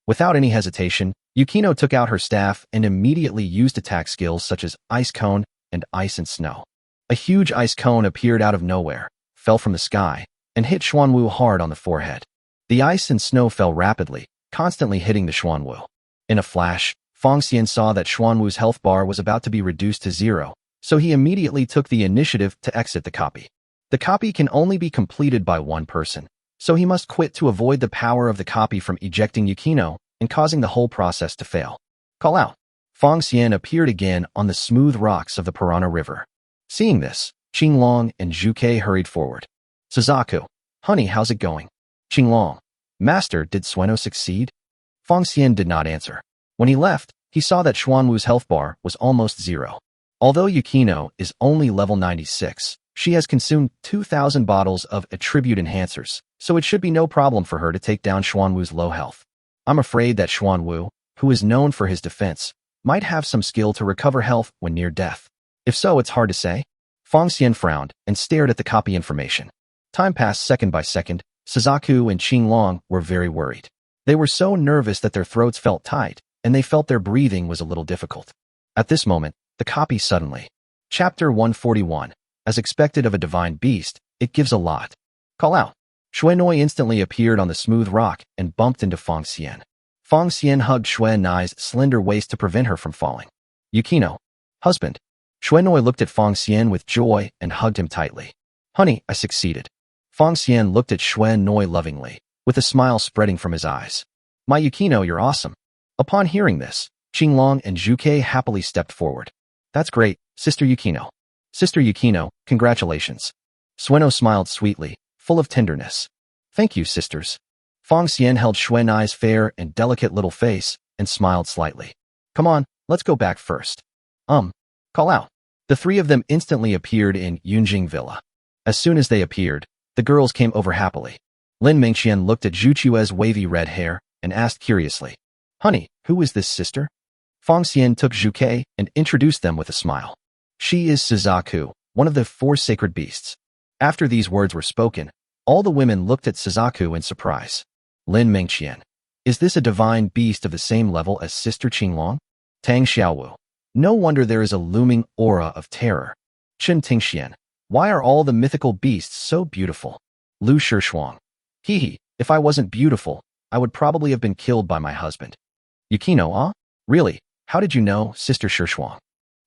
Without any hesitation, Yukino took out her staff and immediately used attack skills such as Ice Cone and Ice and Snow. A huge ice cone appeared out of nowhere, fell from the sky, and hit Xuanwu hard on the forehead. The ice and snow fell rapidly, constantly hitting the Xuanwu. In a flash, Feng Xian saw that Xuanwu's health bar was about to be reduced to 0, so he immediately took the initiative to exit the copy. The copy can only be completed by one person, so he must quit to avoid the power of the copy from ejecting Yukino and causing the whole process to fail. Call out. Feng Xian appeared again on the smooth rocks of the Piranha River. Seeing this, Qinglong and Zhuke hurried forward. Suzaku, honey, how's it going? Qinglong, master, did Sueno succeed? Feng Xian did not answer. When he left, he saw that Xuanwu's health bar was almost 0. Although Yukino is only level 96, she has consumed 2,000 bottles of attribute enhancers, so it should be no problem for her to take down Xuanwu's low health. I'm afraid that Xuanwu, who is known for his defense, might have some skill to recover health when near death. If so, it's hard to say. Feng Xian frowned and stared at the copy information. Time passed second by second. Suzaku and Qinglong were very worried. They were so nervous that their throats felt tight, and they felt their breathing was a little difficult. At this moment, the copy suddenly. Chapter 141. As expected of a divine beast, it gives a lot. Call out. Xue Noi instantly appeared on the smooth rock and bumped into Feng Xian. Feng Xian hugged Xue Noi's slender waist to prevent her from falling. Yukino, husband. Xue Noi looked at Feng Xian with joy and hugged him tightly. Honey, I succeeded. Fong Xian looked at Xuan Noi lovingly, with a smile spreading from his eyes. My Yukino, you're awesome. Upon hearing this, Qinglong and Zhuke happily stepped forward. That's great, Sister Yukino. Sister Yukino, congratulations. Sueno smiled sweetly, full of tenderness. Thank you, sisters. Fong Xian held Xuan Ai's fair and delicate little face and smiled slightly. Come on, let's go back first. Call out. The three of them instantly appeared in Yunjing Villa. As soon as they appeared, the girls came over happily. Lin Mingqian looked at Zhu Chue's wavy red hair and asked curiously, Honey, who is this sister? Fong Xian took Zhuke and introduced them with a smile. She is Suzaku, one of the 4 sacred beasts. After these words were spoken, all the women looked at Suzaku in surprise. Lin Mingqian, is this a divine beast of the same level as Sister Qinglong? Tang Xiaowu, no wonder there is a looming aura of terror. Chen Tingxian, why are all the mythical beasts so beautiful? Lu Shishuang, if I wasn't beautiful, I would probably have been killed by my husband. Yukino, ah? Really? How did you know, Sister Shishuang?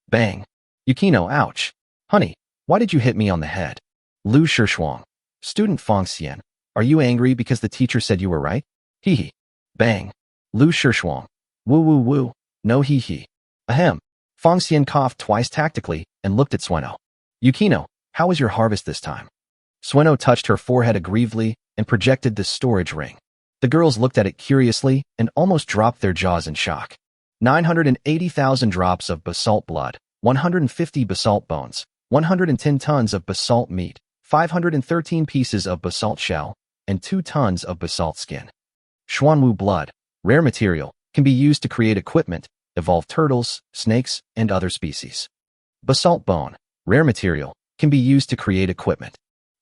Bang. Yukino, ouch. Honey, why did you hit me on the head? Lu Shishuang, Student Fong Xian, are you angry because the teacher said you were right? Bang. Lu Shishuang, woo. No Ahem. Fong Xian coughed twice tactically and looked at Sueno. Yukino, how was your harvest this time? Sueno touched her forehead aggrievedly and projected the storage ring. The girls looked at it curiously and almost dropped their jaws in shock. 980,000 drops of basalt blood, 150 basalt bones, 110 tons of basalt meat, 513 pieces of basalt shell, and 2 tons of basalt skin. Xuanwu blood, rare material, can be used to create equipment, evolve turtles, snakes, and other species. Basalt bone, rare material, can be used to create equipment.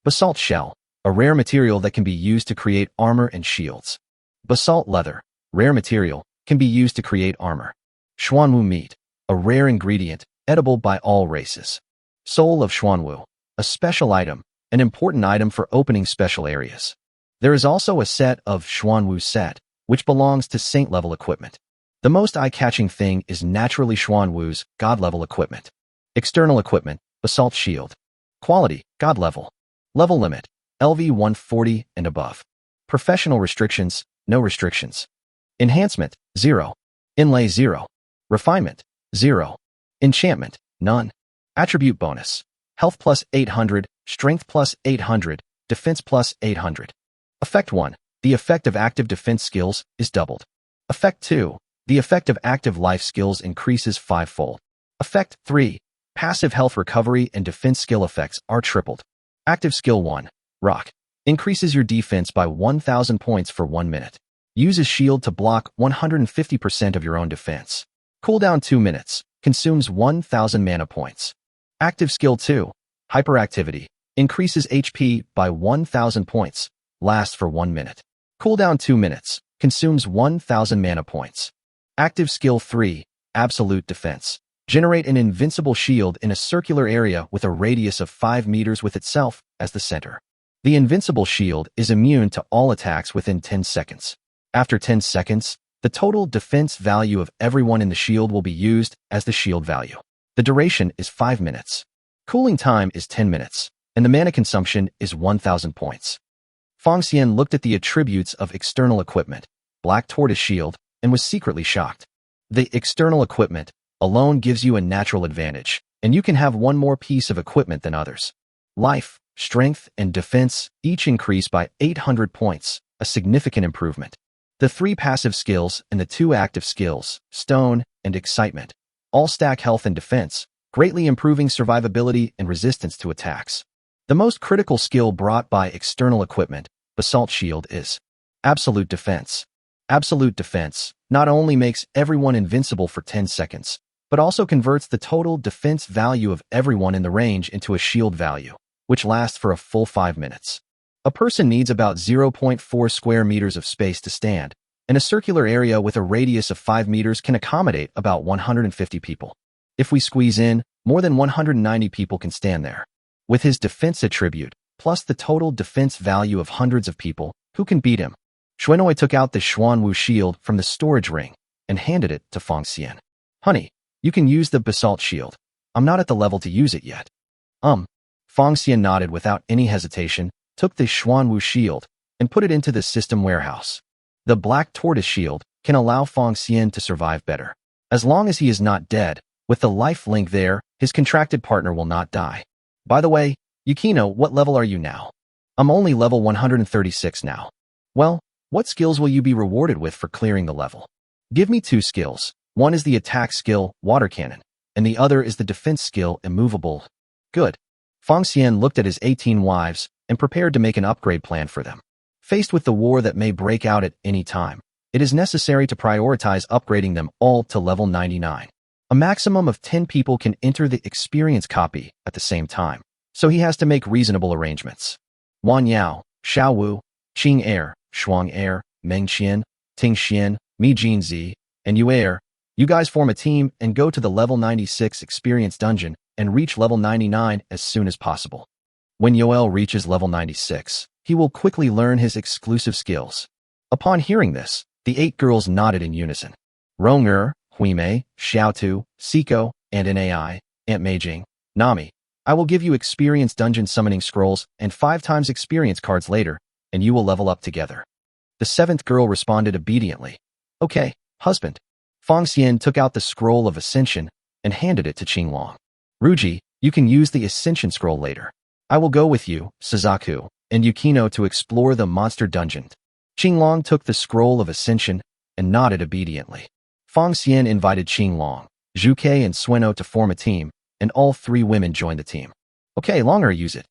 Basalt shell, a rare material that can be used to create armor and shields. Basalt leather, rare material, can be used to create armor. Xuanwu meat, a rare ingredient, edible by all races. Soul of Xuanwu, a special item, an important item for opening special areas. There is also a set of Xuanwu set, which belongs to saint-level equipment. The most eye-catching thing is naturally Xuanwu's god-level equipment. External equipment, basalt shield. Quality, god level. Level limit, LV 140 and above. Professional restrictions, no restrictions. Enhancement, 0. Inlay, 0. Refinement, 0. Enchantment, none. Attribute bonus, health plus 800, strength plus 800, defense plus 800. Effect 1, the effect of active defense skills is doubled. Effect 2, the effect of active life skills increases 5-fold. Effect 3, passive health recovery and defense skill effects are tripled. Active skill 1, rock, increases your defense by 1,000 points for 1 minute. Uses shield to block 150% of your own defense. Cooldown 2 minutes, consumes 1,000 mana points. Active skill 2, hyperactivity, increases HP by 1,000 points, lasts for 1 minute. Cooldown 2 minutes, consumes 1,000 mana points. Active skill 3, absolute defense. Generate an invincible shield in a circular area with a radius of 5 meters with itself as the center. The invincible shield is immune to all attacks within 10 seconds. After 10 seconds, the total defense value of everyone in the shield will be used as the shield value. The duration is 5 minutes. Cooling time is 10 minutes, and the mana consumption is 1,000 points. Fong Xian looked at the attributes of external equipment, Black Tortoise Shield, and was secretly shocked. The external equipment alone gives you a natural advantage, and you can have one more piece of equipment than others. Life, strength, and defense each increase by 800 points, a significant improvement. The 3 passive skills and the 2 active skills, Stone and Excitement, all stack health and defense, greatly improving survivability and resistance to attacks. The most critical skill brought by external equipment, Basalt Shield, is Absolute Defense. Absolute Defense not only makes everyone invincible for 10 seconds, but also converts the total defense value of everyone in the range into a shield value, which lasts for a full 5 minutes. A person needs about 0.4 square meters of space to stand, and a circular area with a radius of 5 meters can accommodate about 150 people. If we squeeze in, more than 190 people can stand there. With his defense attribute, plus the total defense value of hundreds of people, who can beat him? Xuanoi took out the Xuanwu shield from the storage ring and handed it to Fong Xian. Honey, you can use the basalt shield. I'm not at the level to use it yet. Fong Xian nodded without any hesitation, took the Xuanwu shield and put it into the system warehouse. The black tortoise shield can allow Fang Xian to survive better. As long as he is not dead, with the life link there, his contracted partner will not die. By the way, Yukino, what level are you now? I'm only level 136 now. Well, what skills will you be rewarded with for clearing the level? Give me 2 skills. One is the attack skill, water cannon, and the other is the defense skill, immovable. Good. Fang Xian looked at his 18 wives and prepared to make an upgrade plan for them. Faced with the war that may break out at any time, it is necessary to prioritize upgrading them all to level 99. A maximum of 10 people can enter the experience copy at the same time, so he has to make reasonable arrangements. Wan Yao, Xiao Wu, Qing Er, Shuang Er, Meng Qian, Ting Xian, Mi Jinzi, and Yu Er, you guys form a team and go to the level 96 experience dungeon and reach level 99 as soon as possible. When Yoel reaches level 96, he will quickly learn his exclusive skills. Upon hearing this, the 8 girls nodded in unison. Rong Er, Huimei, Xiaotu, Siko, and Nai, Aunt Meijing, Nami, I will give you experience dungeon summoning scrolls and 5 times experience cards later, and you will level up together. The 7th girl responded obediently. Okay, husband. Fang Xian took out the scroll of ascension and handed it to Qinglong. Ruji, you can use the ascension scroll later. I will go with you, Suzaku, and Yukino to explore the monster dungeon. Qinglong took the scroll of ascension and nodded obediently. Fang Xian invited Qinglong, Zhuke, and to form a team, and all 3 women joined the team. Okay, Longer, use it.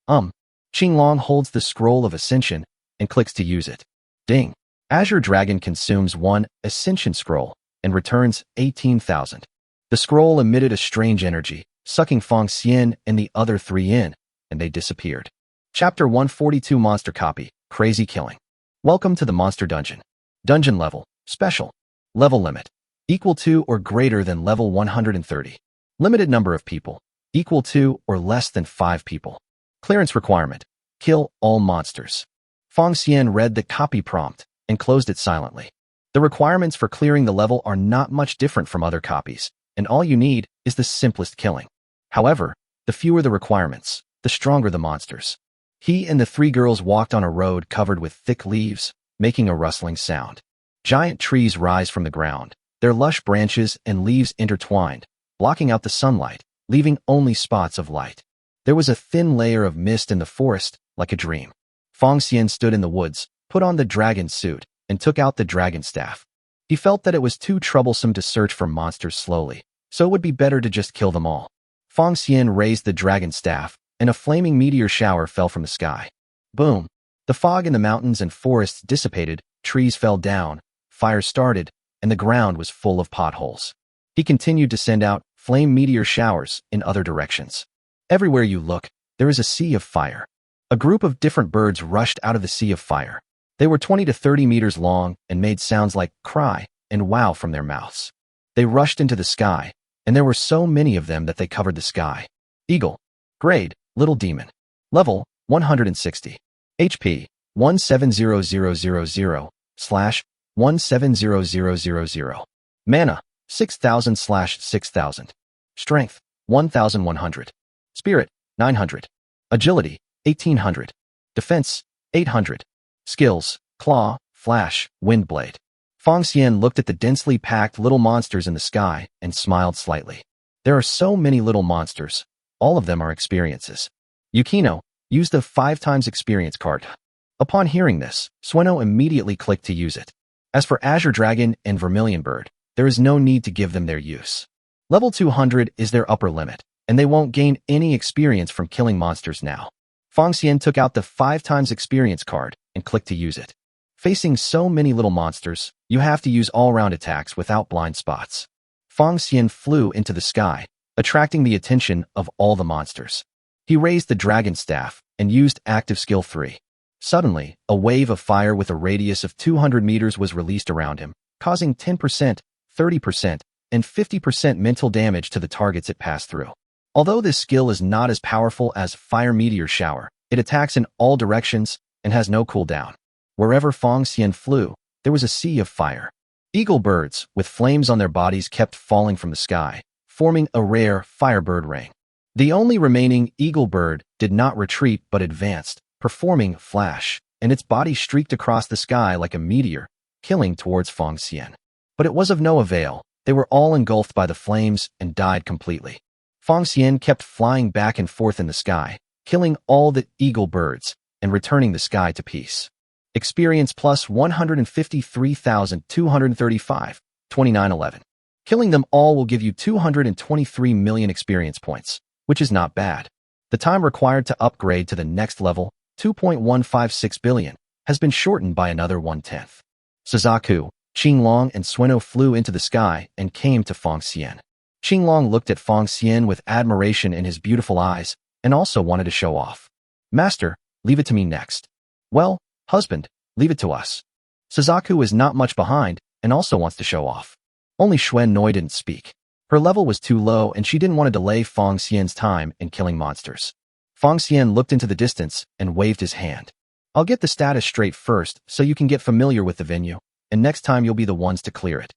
Qinglong holds the scroll of ascension and clicks to use it. Ding. Azure Dragon consumes 1 ascension scroll and returns 18,000. The scroll emitted a strange energy, sucking Fang Xian and the other 3 in, and they disappeared. Chapter 142 Monster Copy, Crazy Killing. Welcome to the Monster Dungeon. Dungeon level, special. Level limit, equal to or greater than level 130. Limited number of people, equal to or less than 5 people. Clearance requirement, kill all monsters. Fang Xian read the copy prompt and closed it silently. The requirements for clearing the level are not much different from other copies, and all you need is the simplest killing. However, the fewer the requirements, the stronger the monsters. He and the 3 girls walked on a road covered with thick leaves, making a rustling sound. Giant trees rise from the ground, their lush branches and leaves intertwined, blocking out the sunlight, leaving only spots of light. There was a thin layer of mist in the forest, like a dream. Fang Xian stood in the woods, put on the dragon suit, and took out the dragon staff. He felt that it was too troublesome to search for monsters slowly, so it would be better to just kill them all. Fang Xian raised the dragon staff, and a flaming meteor shower fell from the sky. Boom! The fog in the mountains and forests dissipated, trees fell down, fires started, and the ground was full of potholes. He continued to send out flame meteor showers in other directions. Everywhere you look, there is a sea of fire. A group of different birds rushed out of the sea of fire. They were 20 to 30 meters long and made sounds like cry and wow from their mouths. They rushed into the sky, and there were so many of them that they covered the sky. Eagle. Grade, Little Demon. Level, 160. HP, 170000/170000. Mana, 6000/6000. Strength, 1100. Spirit, 900. Agility, 1800. Defense, 800. Skills, Claw, Flash, Windblade. Fang Xian looked at the densely packed little monsters in the sky and smiled slightly. There are so many little monsters. All of them are experiences. Yukino, use the 5 times experience card. Upon hearing this, Sueno immediately clicked to use it. As for Azure Dragon and Vermilion Bird, there is no need to give them their use. Level 200 is their upper limit, and they won't gain any experience from killing monsters now. Fang Xian took out the 5 times experience card and clicked to use it. Facing so many little monsters, you have to use all-round attacks without blind spots. Fang Xian flew into the sky, attracting the attention of all the monsters. He raised the dragon staff and used active skill 3. Suddenly, a wave of fire with a radius of 200 meters was released around him, causing 10%, 30%, and 50% mental damage to the targets it passed through. Although this skill is not as powerful as Fire Meteor Shower, it attacks in all directions and has no cooldown. Wherever Fang Xian flew, there was a sea of fire. Eagle birds, with flames on their bodies, kept falling from the sky, forming a rare firebird ring. The only remaining eagle bird did not retreat but advanced, performing flash, and its body streaked across the sky like a meteor, killing towards Fong Xian. But it was of no avail. They were all engulfed by the flames and died completely. Fong Xian kept flying back and forth in the sky, killing all the eagle birds and returning the sky to peace. Experience plus 153,235, 2911. Killing them all will give you 223 million experience points, which is not bad. The time required to upgrade to the next level, 2.156 billion, has been shortened by another 1/10. Suzaku, Qinglong, and Sueno flew into the sky and came to Fong Xian. Qinglong looked at Fong Xian with admiration in his beautiful eyes and also wanted to show off. Master, leave it to me next. Well, husband, leave it to us. Suzaku is not much behind and also wants to show off. Only Xuan Noi didn't speak. Her level was too low and she didn't want to delay Fong Xian's time in killing monsters. Fong Xian looked into the distance and waved his hand. I'll get the status straight first so you can get familiar with the venue, and next time you'll be the ones to clear it.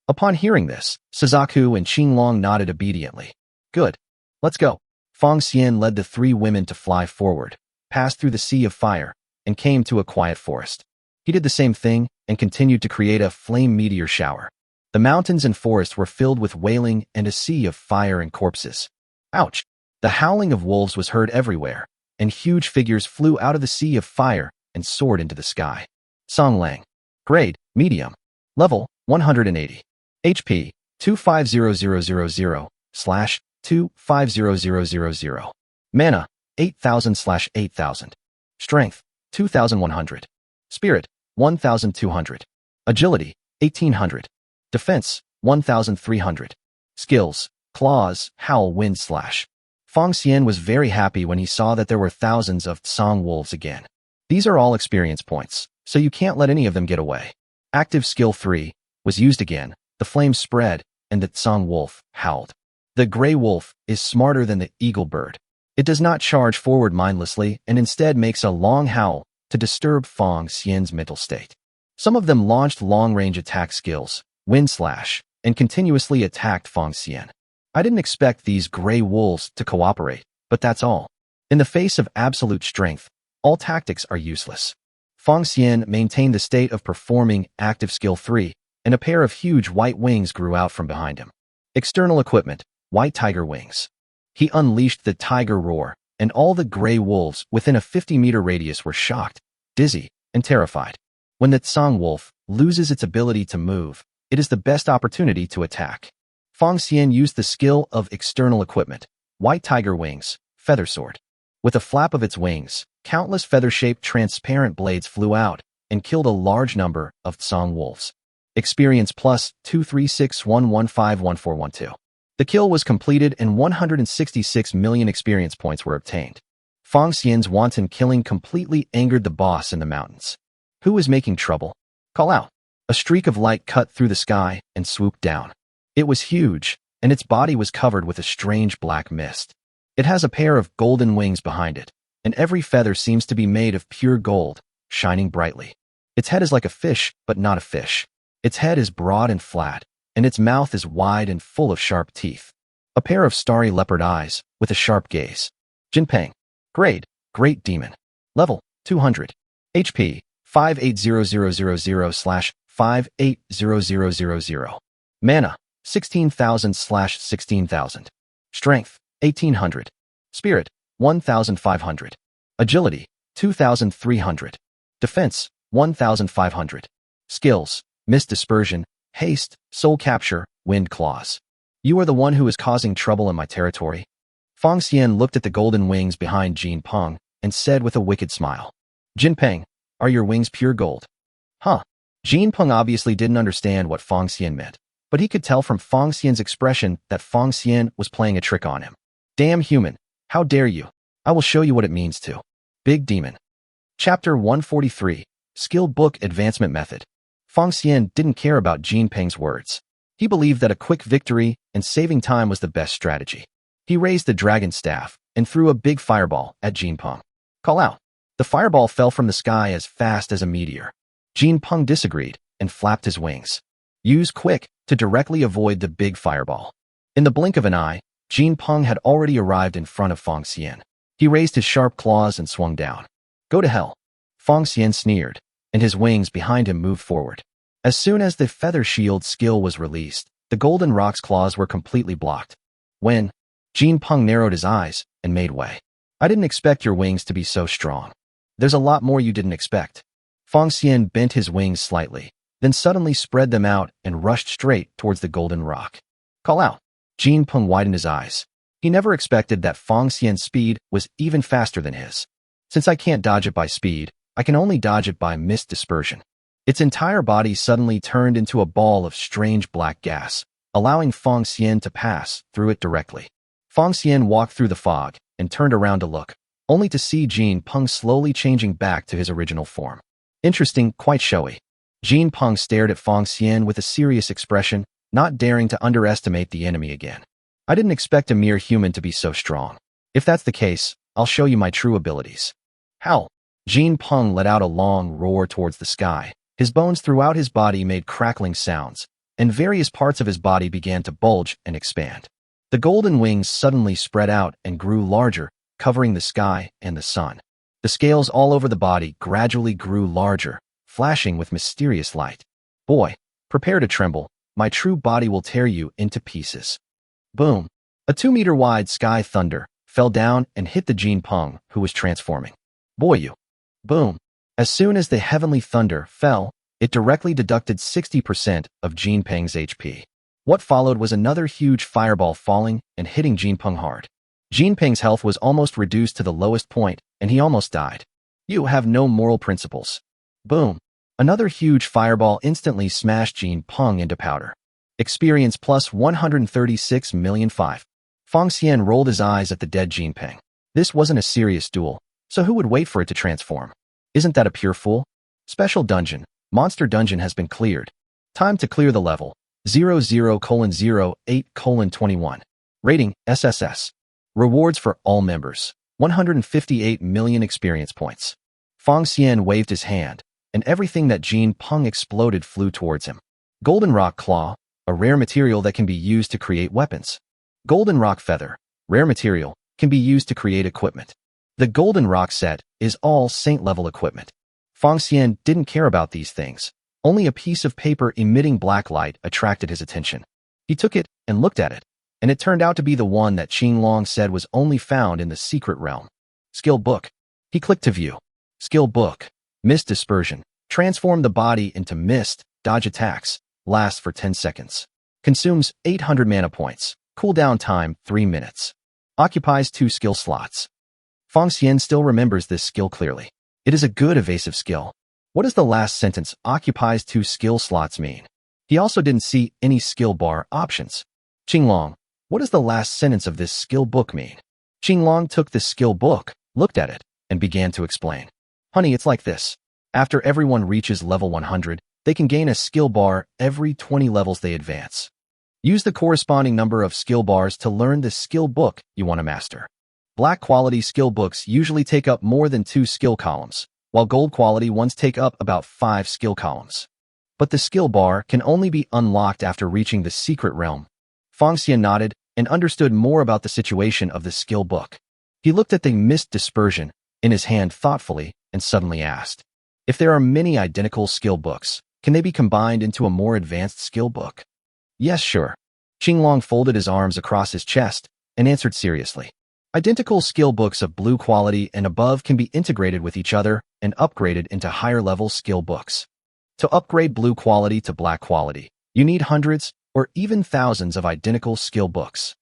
Upon hearing this, Suzaku and Qinglong nodded obediently. Good. Let's go. Fong Xian led the three women to fly forward, passed through the sea of fire, and came to a quiet forest. He did the same thing and continued to create a flame meteor shower. The mountains and forests were filled with wailing and a sea of fire and corpses. Ouch! The howling of wolves was heard everywhere, and huge figures flew out of the sea of fire and soared into the sky. Song Lang. Grade, medium. Level, 180. HP, 250000/250000. Mana, 8000/8000. Strength, 2100. Spirit, 1200. Agility, 1800. Defense, 1300. Skills, Claws, Howl, Wind, Slash. Fong Xian was very happy when he saw that there were thousands of Song Wolves again. These are all experience points, so you can't let any of them get away. Active Skill 3 was used again. The flames spread, and the Song Wolf howled. The Gray Wolf is smarter than the Eagle Bird. It does not charge forward mindlessly and instead makes a long howl to disturb Fong Xian's mental state. Some of them launched long-range attack skills, Wind Slash, and continuously attacked Fong Xian. I didn't expect these gray wolves to cooperate, but that's all. In the face of absolute strength, all tactics are useless. Fong Xian maintained the state of performing Active Skill 3, and a pair of huge white wings grew out from behind him. External equipment, White Tiger Wings. He unleashed the Tiger Roar, and all the gray wolves within a 50-meter radius were shocked, dizzy, and terrified. When the Song Wolf loses its ability to move, it is the best opportunity to attack. Fong Xian used the skill of external equipment, White Tiger Wings, Feather Sword. With a flap of its wings, countless feather-shaped transparent blades flew out and killed a large number of Song Wolves. Experience plus 23611514112. The kill was completed and 166 million experience points were obtained. Fong Xian's wanton killing completely angered the boss in the mountains. Who was making trouble? Call out. A streak of light cut through the sky and swooped down. It was huge, and its body was covered with a strange black mist. It has a pair of golden wings behind it, and every feather seems to be made of pure gold, shining brightly. Its head is like a fish, but not a fish. Its head is broad and flat, and its mouth is wide and full of sharp teeth. A pair of starry leopard eyes, with a sharp gaze. Jinpeng. Grade, Great Demon. Level, 200. HP, 580000/580000. Mana, 16,000/16,000. Strength, 1800. Spirit, 1,500. Agility, 2,300. Defense, 1,500. Skills, Mist Dispersion, Haste, Soul Capture, Wind Claws. You are the one who is causing trouble in my territory. Fong Xian looked at the golden wings behind Jinpeng and said with a wicked smile, Jinpeng, are your wings pure gold? Huh. Jinpeng obviously didn't understand what Fong Xian meant, but he could tell from Fong Xian's expression that Fong Xian was playing a trick on him. Damn human, how dare you? I will show you what it means to. Big Demon. Chapter 143, Skill Book Advancement Method. Fong Xian didn't care about Jinpeng's words. He believed that a quick victory and saving time was the best strategy. He raised the dragon staff and threw a big fireball at Jinpeng. Call out. The fireball fell from the sky as fast as a meteor. Jinpeng disagreed and flapped his wings. Use Quick to directly avoid the big fireball. In the blink of an eye, Jinpeng had already arrived in front of Fong Xian. He raised his sharp claws and swung down. Go to hell. Fong Xian sneered, and his wings behind him moved forward. As soon as the feather shield skill was released, the golden rock's claws were completely blocked. When Jin Peng narrowed his eyes and made way. I didn't expect your wings to be so strong. There's a lot more you didn't expect. Fong Xian bent his wings slightly, then suddenly spread them out and rushed straight towards the golden rock. Call out. Jin Peng widened his eyes. He never expected that Fong Xian's speed was even faster than his. Since I can't dodge it by speed, I can only dodge it by mist dispersion. Its entire body suddenly turned into a ball of strange black gas, allowing Fong Xian to pass through it directly. Fong Xian walked through the fog and turned around to look, only to see Jin Peng slowly changing back to his original form. Interesting, quite showy. Jin Peng stared at Fong Xian with a serious expression, not daring to underestimate the enemy again. I didn't expect a mere human to be so strong. If that's the case, I'll show you my true abilities. Howl! Jin Peng let out a long roar towards the sky. His bones throughout his body made crackling sounds, and various parts of his body began to bulge and expand. The golden wings suddenly spread out and grew larger, covering the sky and the sun. The scales all over the body gradually grew larger, flashing with mysterious light. Boy, prepare to tremble. My true body will tear you into pieces. Boom! A 2-meter-wide sky thunder fell down and hit the Jin Peng, who was transforming. Boy, you! Boom! As soon as the heavenly thunder fell, it directly deducted 60% of Jin Peng's HP. What followed was another huge fireball falling and hitting Jin Peng hard. Jin Peng's health was almost reduced to the lowest point, and he almost died. You have no moral principles. Boom! Another huge fireball instantly smashed Jin Peng into powder. Experience plus 136,000,005. Fong Xian rolled his eyes at the dead Jin Peng. This wasn't a serious duel, so who would wait for it to transform? Isn't that a pure fool? Special dungeon. Monster dungeon has been cleared. Time to clear the level. 00:08:21. Rating, SSS. Rewards for all members. 158 million experience points. Fong Xian waved his hand, and everything that Jin Peng exploded flew towards him. Golden Rock Claw, a rare material that can be used to create weapons. Golden Rock Feather, rare material, can be used to create equipment. The Golden Rock set is all saint-level equipment. Fong Xian didn't care about these things. Only a piece of paper emitting black light attracted his attention. He took it and looked at it, and it turned out to be the one that Qing Long said was only found in the secret realm. Skill book. He clicked to view. Skill book. Mist dispersion. Transform the body into mist, dodge attacks, lasts for 10 seconds. Consumes 800 mana points. Cooldown time 3 minutes. Occupies 2 skill slots. Fong Xian still remembers this skill clearly. It is a good evasive skill. What does the last sentence, occupies 2 skill slots, mean? He also didn't see any skill bar options. Qinglong, what does the last sentence of this skill book mean? Qinglong took the skill book, looked at it, and began to explain. Honey, it's like this. After everyone reaches level 100, they can gain a skill bar every 20 levels they advance. Use the corresponding number of skill bars to learn the skill book you want to master. Black quality skill books usually take up more than 2 skill columns, while gold quality ones take up about 5 skill columns. But the skill bar can only be unlocked after reaching the secret realm. Fong Xian nodded and understood more about the situation of the skill book. He looked at the mist dispersion in his hand thoughtfully and suddenly asked, if there are many identical skill books, can they be combined into a more advanced skill book? Yes, sure. Qinglong folded his arms across his chest and answered seriously. Identical skill books of blue quality and above can be integrated with each other and upgraded into higher-level skill books. To upgrade blue quality to black quality, you need hundreds or even thousands of identical skill books.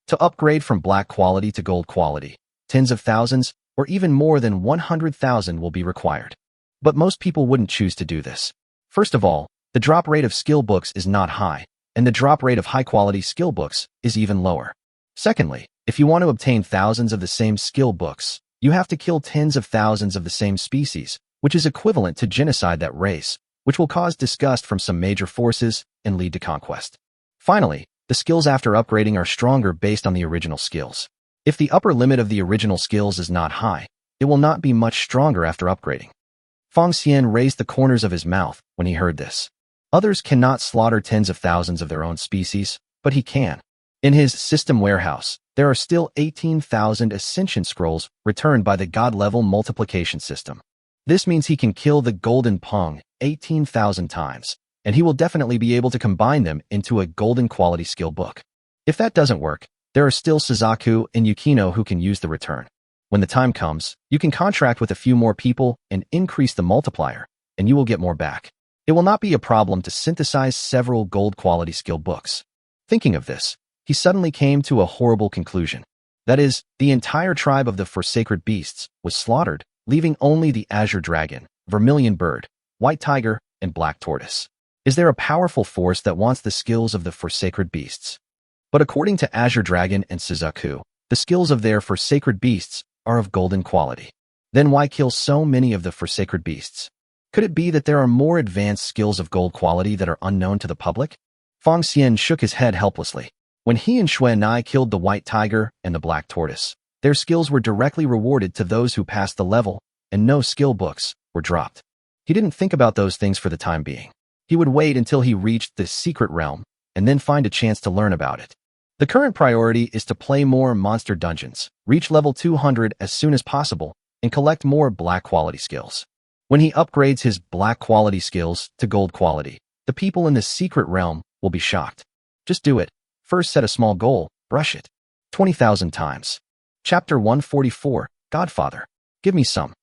To upgrade from black quality to gold quality, tens of thousands or even more than 100,000 will be required. But most people wouldn't choose to do this. First of all, the drop rate of skill books is not high, and the drop rate of high-quality skill books is even lower. Secondly, if you want to obtain thousands of the same skill books, you have to kill tens of thousands of the same species, which is equivalent to genocide that race, which will cause disgust from some major forces and lead to conquest. Finally, the skills after upgrading are stronger based on the original skills. If the upper limit of the original skills is not high, it will not be much stronger after upgrading. Fong Xian raised the corners of his mouth when he heard this. Others cannot slaughter tens of thousands of their own species, but he can. In his system warehouse, there are still 18,000 ascension scrolls returned by the god-level multiplication system. This means he can kill the golden pung 18,000 times, and he will definitely be able to combine them into a golden quality skill book. If that doesn't work, there are still Suzaku and Yukino who can use the return. When the time comes, you can contract with a few more people and increase the multiplier, and you will get more back. It will not be a problem to synthesize several gold quality skill books. Thinking of this, he suddenly came to a horrible conclusion. That is, the entire tribe of the Forsaken Beasts was slaughtered, leaving only the Azure Dragon, Vermilion Bird, White Tiger, and Black Tortoise. Is there a powerful force that wants the skills of the Forsaken Beasts? But according to Azure Dragon and Suzaku, the skills of their Forsaken Beasts are of golden quality. Then why kill so many of the Forsaken Beasts? Could it be that there are more advanced skills of gold quality that are unknown to the public? Feng Xian shook his head helplessly. When he and Xue Nai killed the White Tiger and the Black Tortoise, their skills were directly rewarded to those who passed the level, and no skill books were dropped. He didn't think about those things for the time being. He would wait until he reached the secret realm, and then find a chance to learn about it. The current priority is to play more monster dungeons, reach level 200 as soon as possible, and collect more black quality skills. When he upgrades his black quality skills to gold quality, the people in the secret realm will be shocked. Just do it. First set a small goal, brush it 20,000 times. Chapter 144, Godfather. Give me some.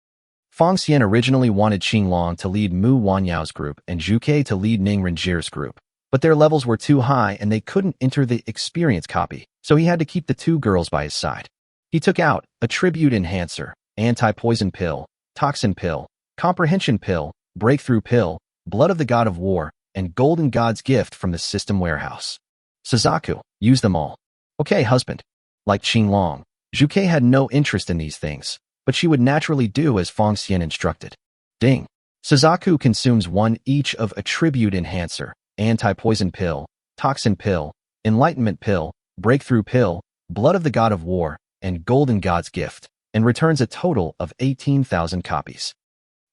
Feng Xian originally wanted Qinglong to lead Mu Wanyao's group and Zhuke to lead Ning Renjier's group, but their levels were too high and they couldn't enter the experience copy, so he had to keep the two girls by his side. He took out Attribute Enhancer, Anti-Poison Pill, Toxin Pill, Comprehension Pill, Breakthrough Pill, Blood of the God of War, and Golden God's Gift from the system warehouse. Suzaku, use them all. Okay, husband. Like Qinglong, Zhuke had no interest in these things, but she would naturally do as Feng Xian instructed. Ding. Suzaku consumes one each of Attribute Enhancer, Anti-Poison Pill, Toxin Pill, Enlightenment Pill, Breakthrough Pill, Blood of the God of War, and Golden God's Gift, and returns a total of 18,000 copies.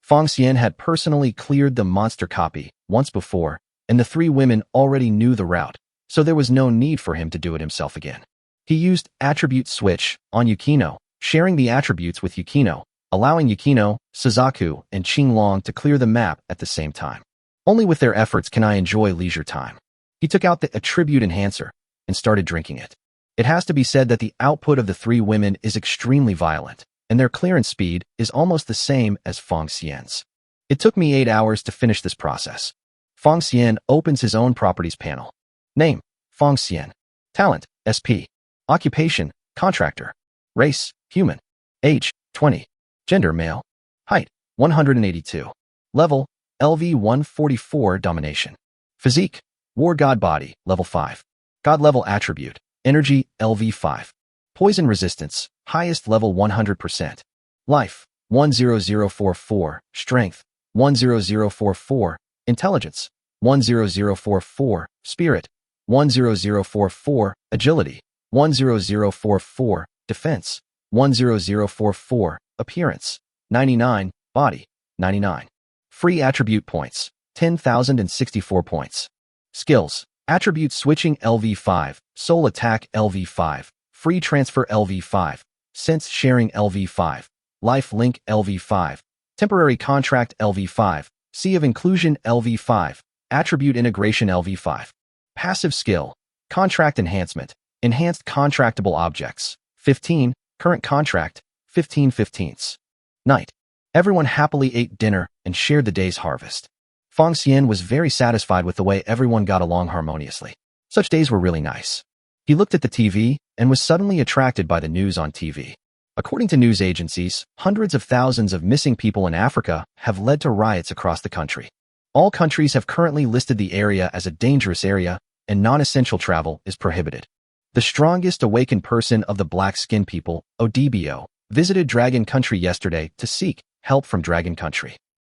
Feng Xian had personally cleared the monster copy once before, and the three women already knew the route, so there was no need for him to do it himself again. He used Attribute Switch on Yukino, sharing the attributes with Yukino, allowing Yukino, Suzaku, and Qinglong to clear the map at the same time. Only with their efforts can I enjoy leisure time. He took out the Attribute Enhancer and started drinking it. It has to be said that the output of the three women is extremely violent, and their clearance speed is almost the same as Feng Xian's. It took me 8 hours to finish this process. Feng Xian opens his own properties panel. Name, Feng Xian. Talent, SP. Occupation, contractor. Race, human. Age, 20. Gender, male. Height, 182. Level, LV 144 domination. Physique, war god body, level 5. God level attribute, energy, LV 5. Poison resistance, highest level 100%. Life, 10044. Strength, 10044. Intelligence, 10044. Spirit, 10044. Agility, 10044. Defense, 10044. Appearance, 99. Body, 99. Free attribute points, 10,064 points. Skills, attribute switching LV5, soul attack LV5, free transfer LV5, sense sharing LV5, life link LV5, temporary contract LV5, sea of inclusion LV5, attribute integration LV5. Passive skill, contract enhancement, enhanced contractable objects, 15, current contract, 15/15. Night. Everyone happily ate dinner and shared the day's harvest. Feng Xian was very satisfied with the way everyone got along harmoniously. Such days were really nice. He looked at the TV and was suddenly attracted by the news on TV. According to news agencies, hundreds of thousands of missing people in Africa have led to riots across the country. All countries have currently listed the area as a dangerous area, and non-essential travel is prohibited. The strongest awakened person of the black-skinned people, Odbo, visited Dragon Country yesterday to seek help from Dragon Country.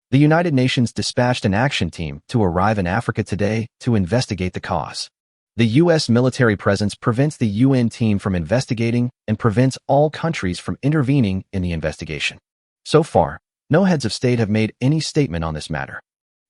The United Nations dispatched an action team to arrive in Africa today to investigate the cause. The U.S. military presence prevents the UN team from investigating and prevents all countries from intervening in the investigation. So far, no heads of state have made any statement on this matter.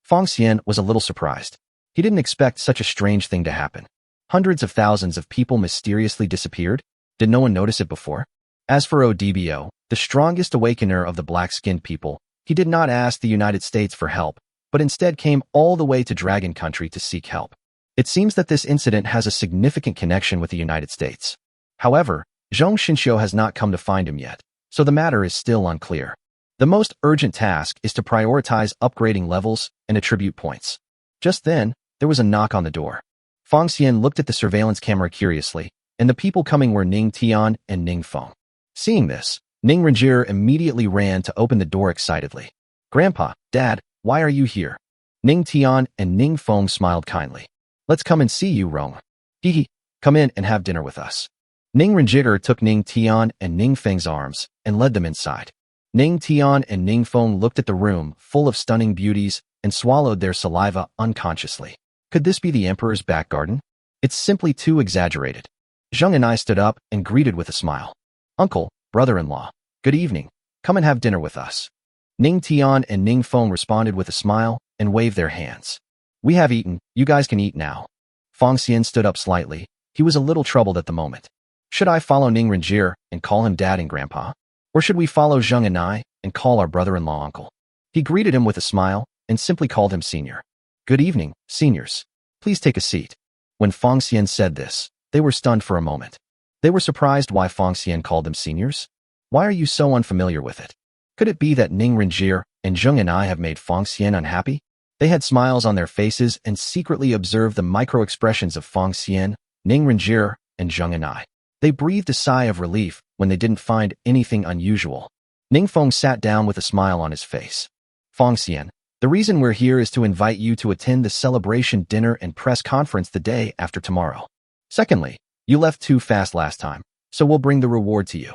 Feng Xian was a little surprised. He didn't expect such a strange thing to happen. Hundreds of thousands of people mysteriously disappeared. Did no one notice it before? As for Odbo, the strongest awakener of the black-skinned people, he did not ask the United States for help, but instead came all the way to Dragon Country to seek help. It seems that this incident has a significant connection with the United States. However, Zhong Xinxiu has not come to find him yet, so the matter is still unclear. The most urgent task is to prioritize upgrading levels and attribute points. Just then, there was a knock on the door. Fang Xian looked at the surveillance camera curiously, and the people coming were Ning Tian and Ning Feng. Seeing this, Ning Renjie immediately ran to open the door excitedly. "Grandpa, Dad, why are you here?" Ning Tian and Ning Feng smiled kindly. "Let's come and see you, Rong. Hee, come in and have dinner with us." Ning Renjie took Ning Tian and Ning Feng's arms and led them inside. Ning Tian and Ning Feng looked at the room full of stunning beauties and swallowed their saliva unconsciously. Could this be the Emperor's back garden? It's simply too exaggerated. Zheng and I stood up and greeted with a smile. "Uncle, brother-in-law, good evening. Come and have dinner with us." Ning Tian and Ning Feng responded with a smile and waved their hands. "We have eaten, you guys can eat now." Fang Xian stood up slightly. He was a little troubled at the moment. Should I follow Ning Renjie and call him Dad and Grandpa? Or should we follow Zheng and I and call our brother-in-law Uncle? He greeted him with a smile and simply called him Senior. "Good evening, seniors. Please take a seat." When Fang Xian said this, they were stunned for a moment. They were surprised why Fang Xian called them seniors. Why are you so unfamiliar with it? Could it be that Ning Renjie and Zheng and I have made Fang Xian unhappy? They had smiles on their faces and secretly observed the micro-expressions of Fang Xian, Ning Renjie, and Zheng and I. They breathed a sigh of relief when they didn't find anything unusual. Ning Feng sat down with a smile on his face. "Fang Xian, the reason we're here is to invite you to attend the celebration dinner and press conference the day after tomorrow. Secondly, you left too fast last time, so we'll bring the reward to you."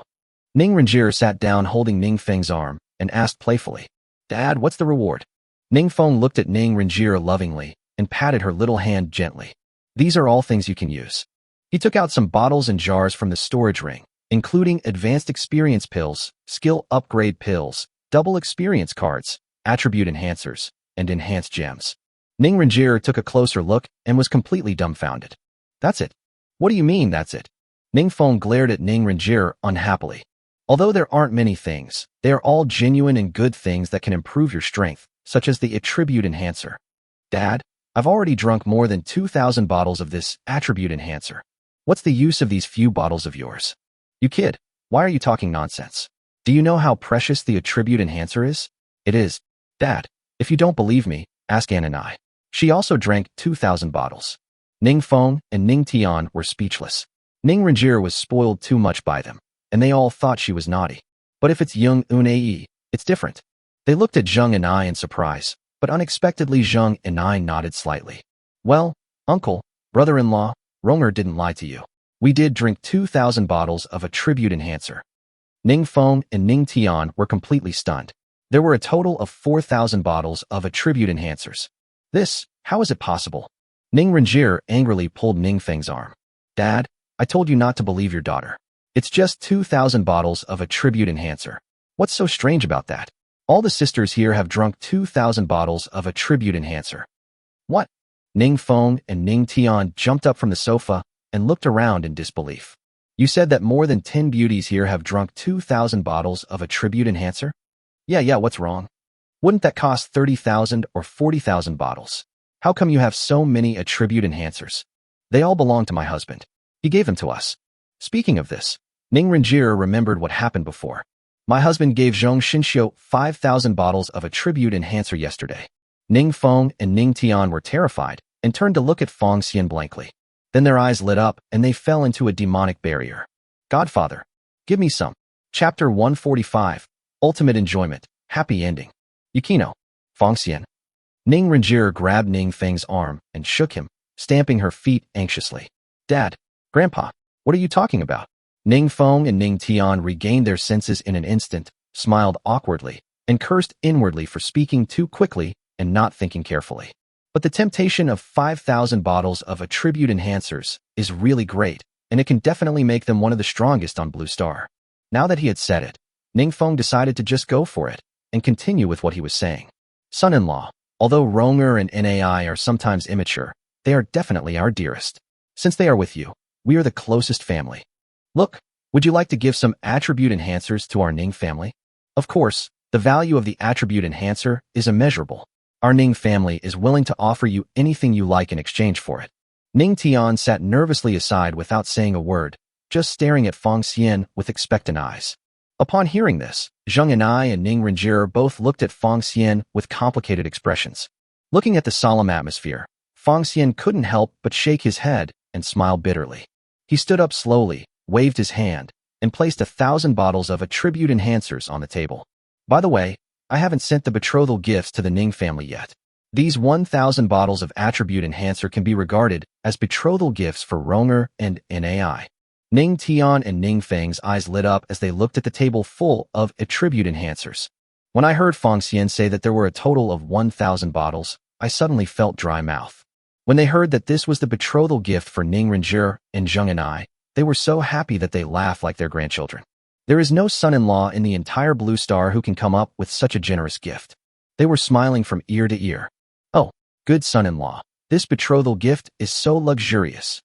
Ning Renjie sat down holding Ning Feng's arm and asked playfully, "Dad, what's the reward?" Ning Feng looked at Ning Renjie lovingly and patted her little hand gently. "These are all things you can use." He took out some bottles and jars from the storage ring, including advanced experience pills, skill upgrade pills, double experience cards, attribute enhancers, and enhanced gems. Ning Renjie took a closer look and was completely dumbfounded. "That's it? What do you mean, that's it?" Ning Feng glared at Ning Renjie unhappily. "Although there aren't many things, they are all genuine and good things that can improve your strength, such as the attribute enhancer." "Dad, I've already drunk more than 2,000 bottles of this attribute enhancer. What's the use of these few bottles of yours?" "You kid, why are you talking nonsense? Do you know how precious the attribute enhancer is?" "It is. Dad, if you don't believe me, ask Ann and I. She also drank 2,000 bottles." Ning Feng and Ning Tian were speechless. Ning Renjie was spoiled too much by them, and they all thought she was naughty. But if it's Yung Unai, it's different. They looked at Zheng and I in surprise, but unexpectedly Zheng and I nodded slightly. "Well, uncle, brother-in-law, Ronger didn't lie to you. We did drink 2,000 bottles of attribute enhancer." Ning Feng and Ning Tian were completely stunned. There were a total of 4,000 bottles of attribute enhancers. How is it possible? Ning Renjie angrily pulled Ning Feng's arm. "Dad, I told you not to believe your daughter. It's just 2,000 bottles of attribute enhancer. What's so strange about that? All the sisters here have drunk 2,000 bottles of attribute enhancer." "What?" Ning Feng and Ning Tian jumped up from the sofa and looked around in disbelief. "You said that more than 10 beauties here have drunk 2,000 bottles of attribute enhancer?" Yeah, what's wrong? Wouldn't that cost 30,000 or 40,000 bottles? How come you have so many attribute enhancers? They all belong to my husband. He gave them to us." Speaking of this, Ning Renjie remembered what happened before. "My husband gave Zhong Xinxiu 5,000 bottles of attribute enhancer yesterday." Ning Feng and Ning Tian were terrified and turned to look at Fang Xian blankly. Then their eyes lit up and they fell into a demonic barrier. "Godfather, give me some." Chapter 145, Ultimate Enjoyment, Happy Ending. "Yukino, Fang Xian." Ning Renjie grabbed Ning Feng's arm and shook him, stamping her feet anxiously. "Dad, Grandpa, what are you talking about?" Ning Feng and Ning Tian regained their senses in an instant, smiled awkwardly, and cursed inwardly for speaking too quickly and not thinking carefully. But the temptation of 5,000 bottles of attribute enhancers is really great, and it can definitely make them one of the strongest on Blue Star. Now that he had said it, Ning Feng decided to just go for it and continue with what he was saying. "Son-in-law, although Ronger and Nai are sometimes immature, they are definitely our dearest. Since they are with you, we are the closest family. Look, Would you like to give some attribute enhancers to our Ning family? Of course, the value of the attribute enhancer is immeasurable. Our Ning family is willing to offer you anything you like in exchange for it. Ning Tian sat nervously aside without saying a word, just staring at Fong Xian with expectant eyes. Upon hearing this, Zheng Anai and Ning Renjie both looked at Fong Xian with complicated expressions. Looking at the solemn atmosphere, Fong Xian couldn't help but shake his head and smile bitterly. He stood up slowly, waved his hand, and placed 1,000 bottles of attribute enhancers on the table. By the way, I haven't sent the betrothal gifts to the Ning family yet. These 1,000 bottles of attribute enhancer can be regarded as betrothal gifts for Ronger and Nai. Ning Tian and Ning Feng's eyes lit up as they looked at the table full of attribute enhancers. When I heard Fong Xian say that there were a total of 1,000 bottles, I suddenly felt dry mouth. When they heard that this was the betrothal gift for Ning Renjie and Zheng Anai, they were so happy that they laughed like their grandchildren. There is no son-in-law in the entire Blue Star who can come up with such a generous gift. They were smiling from ear to ear. Oh, good son-in-law, this betrothal gift is so luxurious.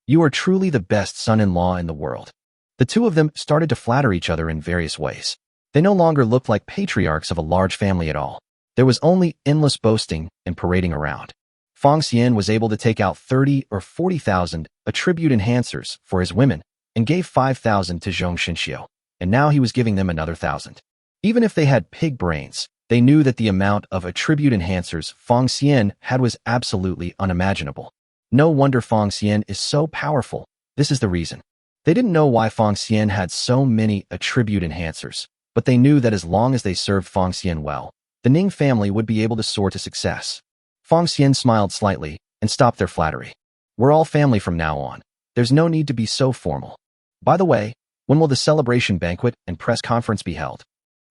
You are truly the best son-in-law in the world. The two of them started to flatter each other in various ways. They no longer looked like patriarchs of a large family at all. There was only endless boasting and parading around. Fong Xian was able to take out 30 or 40,000 attribute enhancers for his women and gave 5,000 to Zhong Shinxiu, and now he was giving them another 1,000. Even if they had pig brains, they knew that the amount of attribute enhancers Fong Xian had was absolutely unimaginable. No wonder Fong Xian is so powerful. This is the reason. They didn't know why Fong Xian had so many attribute enhancers, but they knew that as long as they served Fong Xian well, the Ning family would be able to soar to success. Fong Xian smiled slightly and stopped their flattery. We're all family from now on. There's no need to be so formal. By the way, when will the celebration banquet and press conference be held?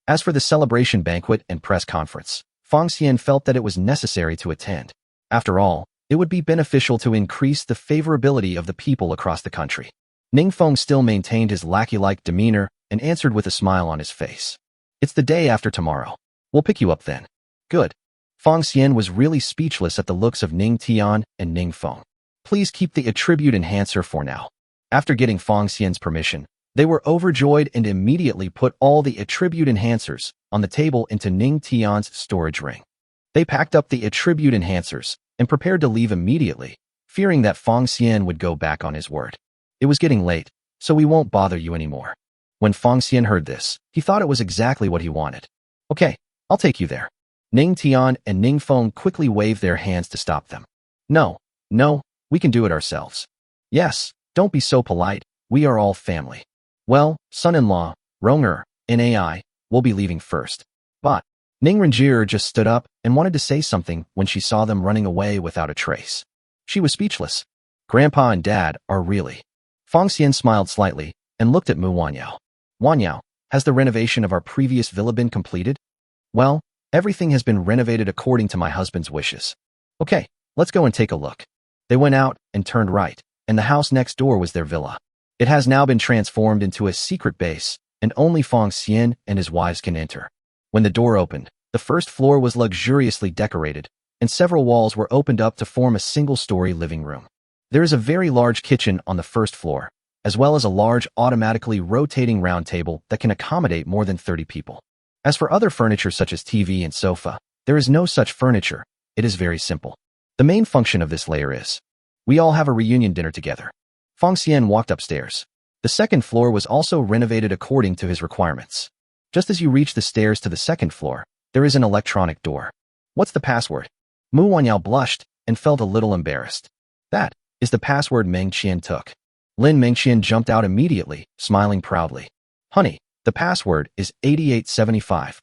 As for the celebration banquet and press conference, Fong Xian felt that it was necessary to attend. After all, it would be beneficial to increase the favorability of the people across the country. Ning Feng still maintained his lackey-like demeanor and answered with a smile on his face. It's the day after tomorrow. We'll pick you up then. Good. Fong Xian was really speechless at the looks of Ning Tian and Ning Feng. Please keep the attribute enhancer for now. After getting Fong Xian's permission, they were overjoyed and immediately put all the attribute enhancers on the table into Ning Tian's storage ring. They packed up the attribute enhancers and prepared to leave immediately, fearing that Fong Xian would go back on his word. It was getting late, so we won't bother you anymore. When Fong Xian heard this, he thought it was exactly what he wanted. Okay, I'll take you there. Ning Tian and Ning Feng quickly waved their hands to stop them. No, we can do it ourselves. Yes, don't be so polite, we are all family. Well, son-in-law, Ronger, Nai, will be leaving first. But Ning Renjie just stood up and wanted to say something when she saw them running away without a trace. She was speechless. Grandpa and Dad are really. Fong Xian smiled slightly and looked at Mu Wanyao. Wanyao, has the renovation of our previous villa been completed? Well, everything has been renovated according to my husband's wishes. Okay, let's go and take a look. They went out and turned right, and the house next door was their villa. It has now been transformed into a secret base, and only Fong Xian and his wives can enter. When the door opened, the first floor was luxuriously decorated, and several walls were opened up to form a single-story living room. There is a very large kitchen on the first floor, as well as a large automatically rotating round table that can accommodate more than 30 people. As for other furniture such as TV and sofa, there is no such furniture. It is very simple. The main function of this layer is, we all have a reunion dinner together. Fong Xian walked upstairs. The second floor was also renovated according to his requirements. Just as you reach the stairs to the second floor, there is an electronic door. What's the password? Mu Wanyao blushed and felt a little embarrassed. That is the password Meng Qian took. Lin Mengqian jumped out immediately, smiling proudly. Honey, the password is 8875.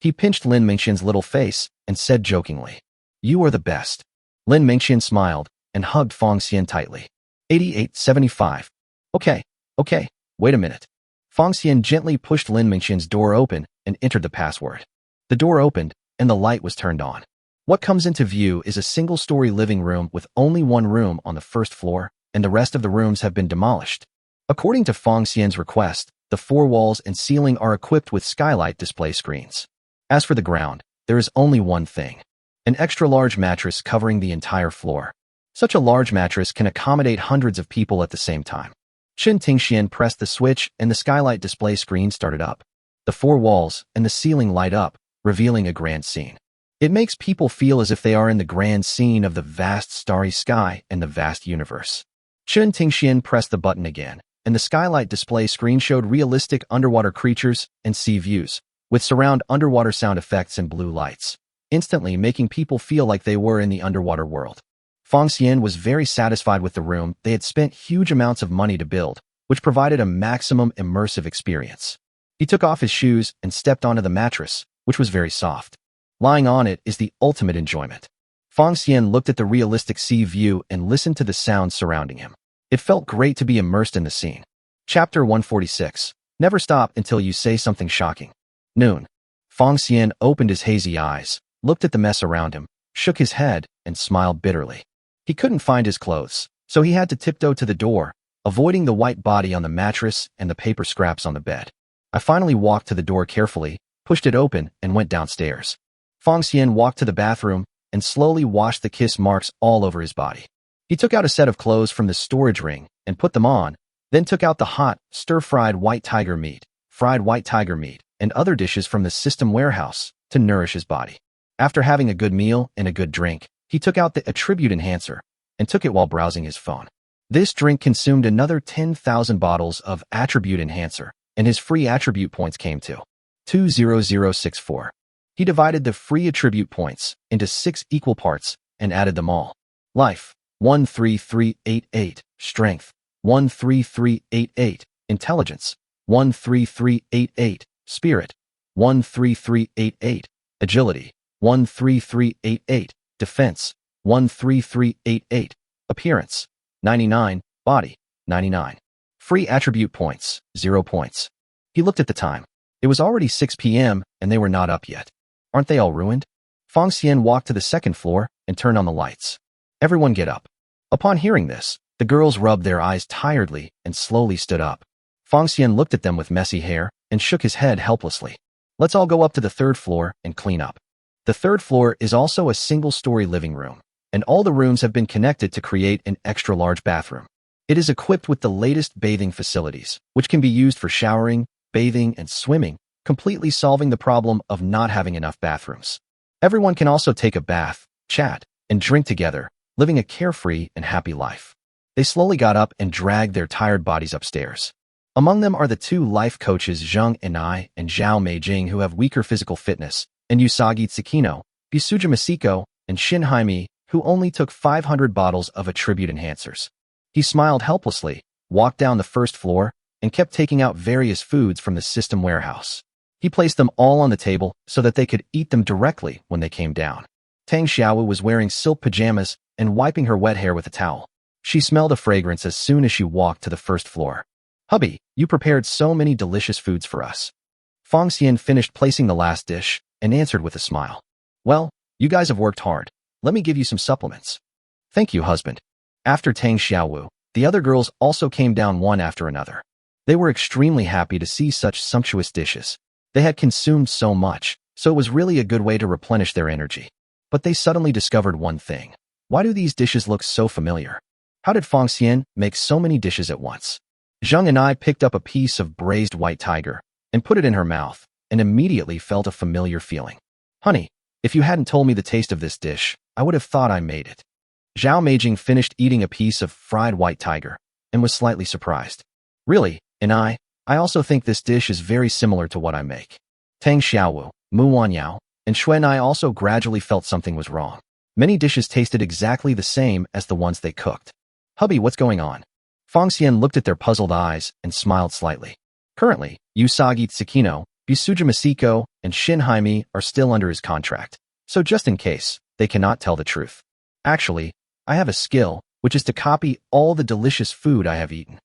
He pinched Lin Mengqian's little face and said jokingly, You are the best. Lin Mengqian smiled and hugged Fong Xian tightly. 8875. Okay, wait a minute. Fong Xian gently pushed Lin Mengqian's door open and entered the password. The door opened and the light was turned on. What comes into view is a single-story living room with only one room on the first floor, and the rest of the rooms have been demolished. According to Fong Xian's request, the four walls and ceiling are equipped with skylight display screens. As for the ground, there is only one thing. An extra-large mattress covering the entire floor. Such a large mattress can accommodate hundreds of people at the same time. Chen Tingxian pressed the switch and the skylight display screen started up. The four walls and the ceiling light up, revealing a grand scene. It makes people feel as if they are in the grand scene of the vast starry sky and the vast universe. Chen Tingxian pressed the button again, and the skylight display screen showed realistic underwater creatures and sea views, with surround underwater sound effects and blue lights, instantly making people feel like they were in the underwater world. Feng Xian was very satisfied with the room. They had spent huge amounts of money to build, which provided a maximum immersive experience. He took off his shoes and stepped onto the mattress, which was very soft. Lying on it is the ultimate enjoyment. Feng Xian looked at the realistic sea view and listened to the sounds surrounding him. It felt great to be immersed in the scene. Chapter 146. Never stop until you say something shocking. Noon. Feng Xian opened his hazy eyes, looked at the mess around him, shook his head, and smiled bitterly. He couldn't find his clothes, so he had to tiptoe to the door, avoiding the white body on the mattress and the paper scraps on the bed. I finally walked to the door carefully, pushed it open, and went downstairs. Feng Xian walked to the bathroom and slowly washed the kiss marks all over his body. He took out a set of clothes from the storage ring and put them on, then took out the hot, stir-fried white tiger meat, fried white tiger meat, and other dishes from the system warehouse to nourish his body. After having a good meal and a good drink, he took out the attribute enhancer and took it while browsing his phone. This drink consumed another 10,000 bottles of attribute enhancer, and his free attribute points came to 20064. He divided the free attribute points into 6 equal parts and added them all. Life, 13388. Strength, 13388. Intelligence, 13388. Spirit, 13388. Agility, 13388. Defense, 13388. Appearance, 99. Body, 99. Free attribute points, 0 points. He looked at the time. It was already 6 p.m. and they were not up yet. Aren't they all ruined? Feng Xian walked to the second floor and turned on the lights. Everyone get up. Upon hearing this, the girls rubbed their eyes tiredly and slowly stood up. Feng Xian looked at them with messy hair and shook his head helplessly. Let's all go up to the third floor and clean up. The third floor is also a single-story living room, and all the rooms have been connected to create an extra-large bathroom. It is equipped with the latest bathing facilities, which can be used for showering, bathing, and swimming, completely solving the problem of not having enough bathrooms. Everyone can also take a bath, chat, and drink together, living a carefree and happy life. They slowly got up and dragged their tired bodies upstairs. Among them are the 2 life coaches Zheng Enai and Zhao Meijing who have weaker physical fitness, and Usagi Tsukino, Bisuja Masiko, and Shin Haimi, who only took 500 bottles of attribute enhancers. He smiled helplessly, walked down the first floor, and kept taking out various foods from the system warehouse. He placed them all on the table so that they could eat them directly when they came down. Tang Xiaowu was wearing silk pajamas and wiping her wet hair with a towel. She smelled a fragrance as soon as she walked to the first floor. Hubby, you prepared so many delicious foods for us. Feng Xian finished placing the last dish and answered with a smile. Well, you guys have worked hard. Let me give you some supplements. Thank you, husband. After Tang Xiaowu, the other girls also came down one after another. They were extremely happy to see such sumptuous dishes. They had consumed so much, so it was really a good way to replenish their energy. But they suddenly discovered one thing. Why do these dishes look so familiar? How did Feng Xian make so many dishes at once? Zheng and I picked up a piece of braised white tiger and put it in her mouth and immediately felt a familiar feeling. Honey, if you hadn't told me the taste of this dish, I would have thought I made it. Zhao Meijing finished eating a piece of fried white tiger and was slightly surprised. Really, and I also think this dish is very similar to what I make. Tang Xiaowu, Mu Wanyao, and Shui and I also gradually felt something was wrong. Many dishes tasted exactly the same as the ones they cooked. Hubby, what's going on? Feng Xian looked at their puzzled eyes and smiled slightly. Currently, Usagi Tsukino, Bisuja Masiko, and Shin Haimi are still under his contract, so just in case, they cannot tell the truth. Actually, I have a skill, which is to copy all the delicious food I have eaten.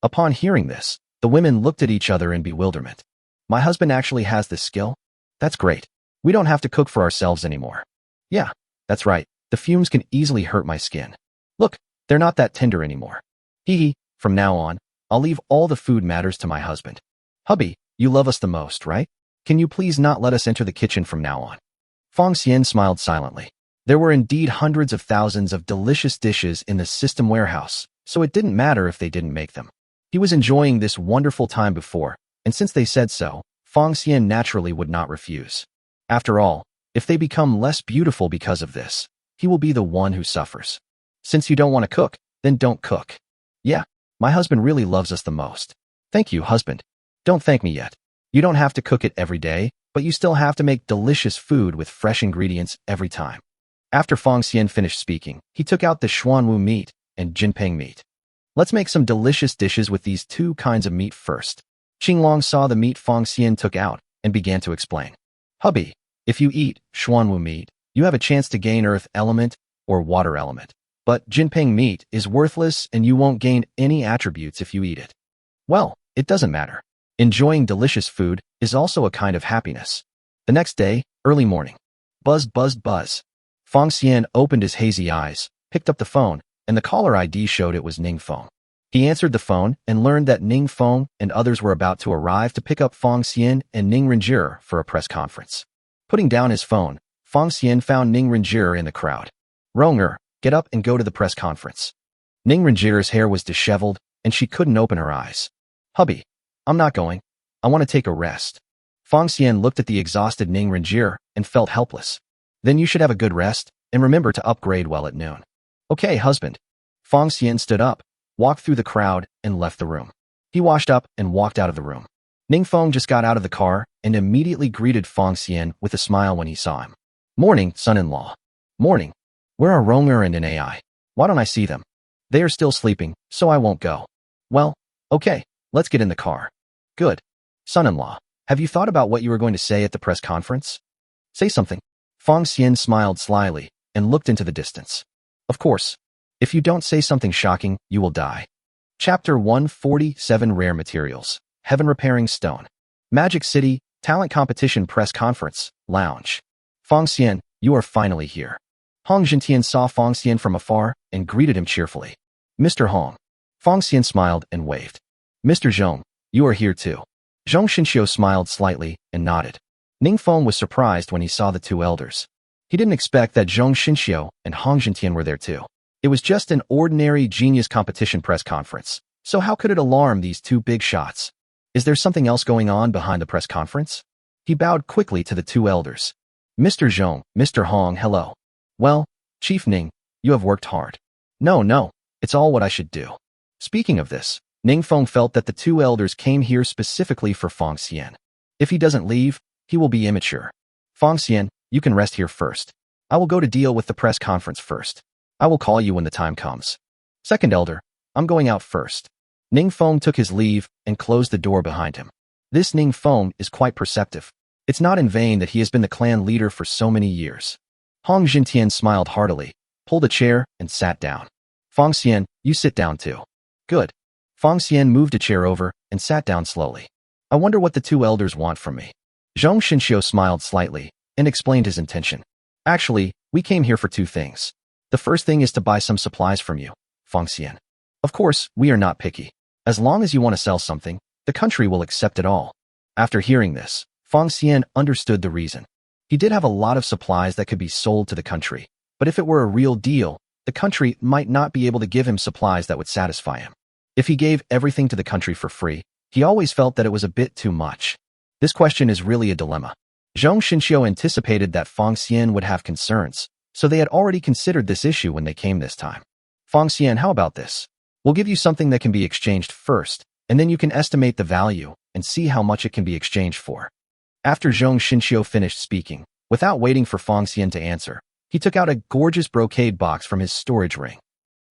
Upon hearing this, the women looked at each other in bewilderment. My husband actually has this skill? That's great. We don't have to cook for ourselves anymore. Yeah, that's right. The fumes can easily hurt my skin. Look, they're not that tender anymore. Hee, from now on, I'll leave all the food matters to my husband. Hubby, you love us the most, right? Can you please not let us enter the kitchen from now on? Feng Xian smiled silently. There were indeed hundreds of thousands of delicious dishes in the system warehouse, so it didn't matter if they didn't make them. He was enjoying this wonderful time before, and since they said so, Fong Xian naturally would not refuse. After all, if they become less beautiful because of this, he will be the one who suffers. Since you don't want to cook, then don't cook. Yeah, my husband really loves us the most. Thank you, husband. Don't thank me yet. You don't have to cook it every day, but you still have to make delicious food with fresh ingredients every time. After Fong Xian finished speaking, he took out the xuanwu meat and jinping meat. Let's make some delicious dishes with these two kinds of meat first. Qinglong saw the meat Fong Xian took out and began to explain. Hubby, if you eat xuanwu meat, you have a chance to gain earth element or water element. But jinping meat is worthless and you won't gain any attributes if you eat it. Well, it doesn't matter. Enjoying delicious food is also a kind of happiness. The next day, early morning. Buzz, buzz, buzz. Fong Xian opened his hazy eyes, picked up the phone, and the caller ID showed it was Ning Feng. He answered the phone and learned that Ning Feng and others were about to arrive to pick up Fong Xian and Ning Renjie for a press conference. Putting down his phone, Fong Xian found Ning Renjie in the crowd. Ronger, get up and go to the press conference. Ning Renjie's hair was disheveled, and she couldn't open her eyes. Hubby, I'm not going. I want to take a rest. Fong Xian looked at the exhausted Ning Renjie and felt helpless. Then you should have a good rest, and remember to upgrade well at noon. Okay, husband. Fong Xian stood up, walked through the crowd, and left the room. He washed up and walked out of the room. Ning Feng just got out of the car and immediately greeted Fong Xian with a smile when he saw him. Morning, son-in-law. Morning. Where are Ronger and AI? Why don't I see them? They are still sleeping, so I won't go. Well, okay, let's get in the car. Good. Son-in-law, have you thought about what you were going to say at the press conference? Say something. Fong Xian smiled slyly and looked into the distance. Of course. If you don't say something shocking, you will die. Chapter 147 Rare Materials. Heaven Repairing Stone. Magic City, Talent Competition Press Conference, Lounge. Fong Xian, you are finally here. Hong Jintian saw Fong Xian from afar and greeted him cheerfully. Mr. Hong. Fong Xian smiled and waved. Mr. Zhong, you are here too. Zhong Xinxiu smiled slightly and nodded. Ning Feng was surprised when he saw the two elders. He didn't expect that Zhong Xinxiu and Hong Jintian were there too. It was just an ordinary genius competition press conference, so how could it alarm these two big shots? Is there something else going on behind the press conference? He bowed quickly to the two elders. Mr. Zhong, Mr. Hong, hello. Well, Chief Ning, you have worked hard. No, it's all what I should do. Speaking of this, Ning Feng felt that the two elders came here specifically for Fong Xian. If he doesn't leave, he will be immature. Fong Xian, you can rest here first. I will go to deal with the press conference first. I will call you when the time comes. Second elder, I'm going out first. Ning Feng took his leave and closed the door behind him. This Ning Feng is quite perceptive. It's not in vain that he has been the clan leader for so many years. Hong Jintian smiled heartily, pulled a chair, and sat down. Fong Xian, you sit down too. Good. Fong Xian moved a chair over and sat down slowly. I wonder what the two elders want from me. Zhong Xinxiu smiled slightly and explained his intention. Actually, we came here for two things. The first thing is to buy some supplies from you, Fong Xian. Of course, we are not picky. As long as you want to sell something, the country will accept it all. After hearing this, Fong Xian understood the reason. He did have a lot of supplies that could be sold to the country, but if it were a real deal, the country might not be able to give him supplies that would satisfy him. If he gave everything to the country for free, he always felt that it was a bit too much. This question is really a dilemma. Zhong Xinxiu anticipated that Fong Xian would have concerns, so they had already considered this issue when they came this time. Fong Xian, how about this? We'll give you something that can be exchanged first, and then you can estimate the value and see how much it can be exchanged for. After Zhong Xinxiu finished speaking, without waiting for Fong Xian to answer, he took out a gorgeous brocade box from his storage ring.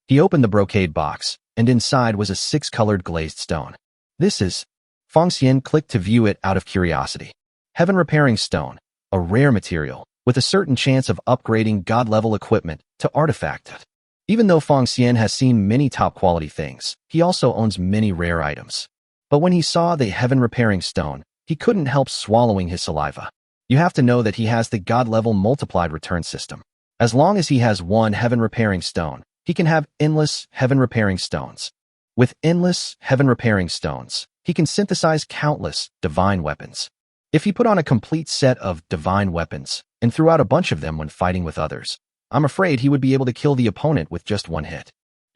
He opened the brocade box, and inside was a 6-colored glazed stone. This is... Fong Xian clicked to view it out of curiosity. Heaven Repairing Stone, a rare material, with a certain chance of upgrading god-level equipment to artifact. Even though Fong Xian has seen many top-quality things, he also owns many rare items. But when he saw the Heaven Repairing Stone, he couldn't help swallowing his saliva. You have to know that he has the god-level multiplied return system. As long as he has one Heaven Repairing Stone, he can have endless Heaven Repairing Stones. With endless Heaven Repairing Stones, he can synthesize countless divine weapons. If he put on a complete set of divine weapons and threw out a bunch of them when fighting with others, I'm afraid he would be able to kill the opponent with just one hit.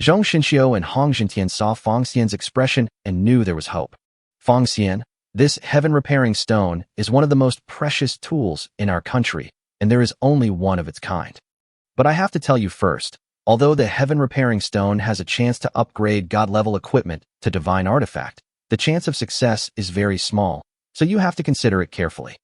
Zhong Xinxiu and Hong Jintian saw Fang Xian's expression and knew there was hope. Fang Xian, this heaven-repairing stone is one of the most precious tools in our country, and there is only one of its kind. But I have to tell you first, although the heaven-repairing stone has a chance to upgrade God-level equipment to divine artifact, the chance of success is very small, so you have to consider it carefully.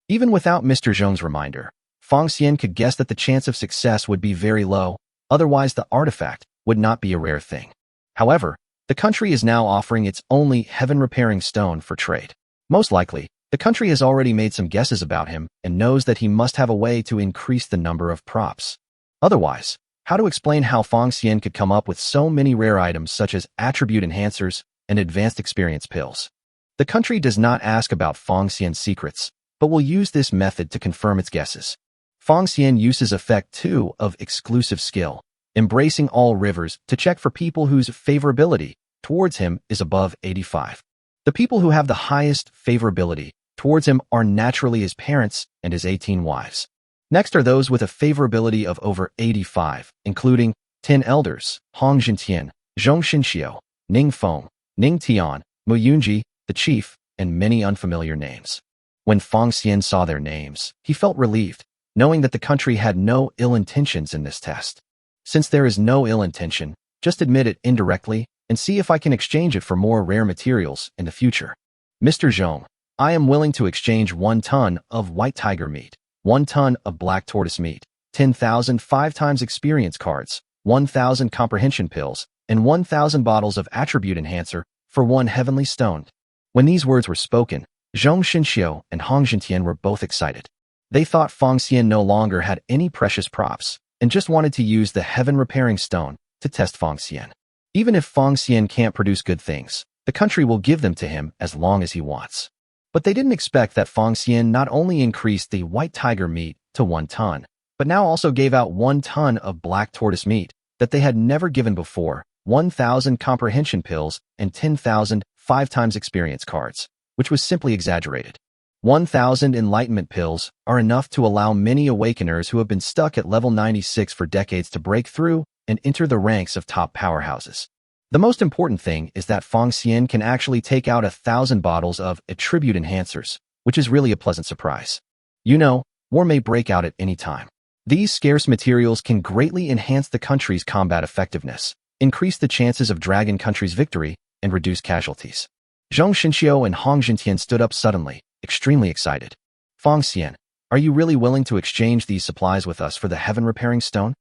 Even without Mr. Zhong's reminder, Fang Xian could guess that the chance of success would be very low, otherwise the artifact would not be a rare thing. However, the country is now offering its only heaven-repairing stone for trade. Most likely, the country has already made some guesses about him and knows that he must have a way to increase the number of props. Otherwise, how to explain how Fang Xian could come up with so many rare items such as attribute enhancers and advanced experience pills? The country does not ask about Fang Xian's secrets, but will use this method to confirm its guesses. Fang Xian uses effect 2 of exclusive skill, embracing all rivers to check for people whose favorability towards him is above 85. The people who have the highest favorability towards him are naturally his parents and his 18 wives. Next are those with a favorability of over 85, including 10 elders, Hong Jintian, Zhong Xinxiu, Ning Feng, Ning Tian, Mu Yunji, the chief, and many unfamiliar names. When Fang Xian saw their names, he felt relieved, knowing that the country had no ill intentions in this test. Since there is no ill intention, just admit it indirectly and see if I can exchange it for more rare materials in the future. Mr. Zhong, I am willing to exchange 1 ton of white tiger meat, 1 ton of black tortoise meat, 10,000 5x experience cards, 1,000 comprehension pills, and 1,000 bottles of attribute enhancer for 1 heavenly stone. When these words were spoken, Zhong Xinxiu and Hong Jintian were both excited. They thought Fang Xian no longer had any precious props and just wanted to use the heaven-repairing stone to test Fang Xian. Even if Fang Xian can't produce good things, the country will give them to him as long as he wants. But they didn't expect that Fang Xian not only increased the white tiger meat to 1 ton, but now also gave out 1 ton of black tortoise meat that they had never given before, 1,000 comprehension pills, and 10,000 5x experience cards, which was simply exaggerated. 1,000 enlightenment pills are enough to allow many awakeners who have been stuck at level 96 for decades to break through and enter the ranks of top powerhouses. The most important thing is that Fang Xian can actually take out 1,000 bottles of attribute enhancers, which is really a pleasant surprise. You know, war may break out at any time. These scarce materials can greatly enhance the country's combat effectiveness, increase the chances of Dragon Country's victory, and reduce casualties. Zhong Xinxiu and Hong Jintian stood up suddenly, extremely excited. Fang Xian, are you really willing to exchange these supplies with us for the heaven-repairing stone?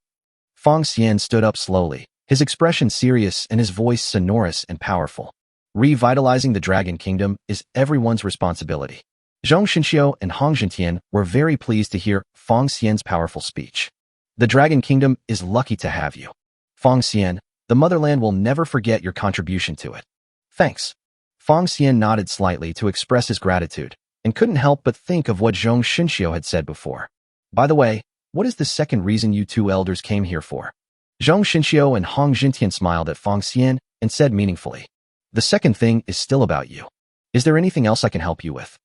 Fang Xian stood up slowly, his expression serious and his voice sonorous and powerful. Revitalizing the Dragon Kingdom is everyone's responsibility. Zhong Xinxiu and Hong Jintian were very pleased to hear Fang Xian's powerful speech. The Dragon Kingdom is lucky to have you. Fang Xian, the motherland will never forget your contribution to it. Thanks. Fang Xian nodded slightly to express his gratitude, and couldn't help but think of what Zhong Xinxiu had said before. By the way, what is the second reason you 2 elders came here for? Zhong Xinxiu and Hong Jintian smiled at Fang Xian and said meaningfully, the second thing is still about you. Is there anything else I can help you with?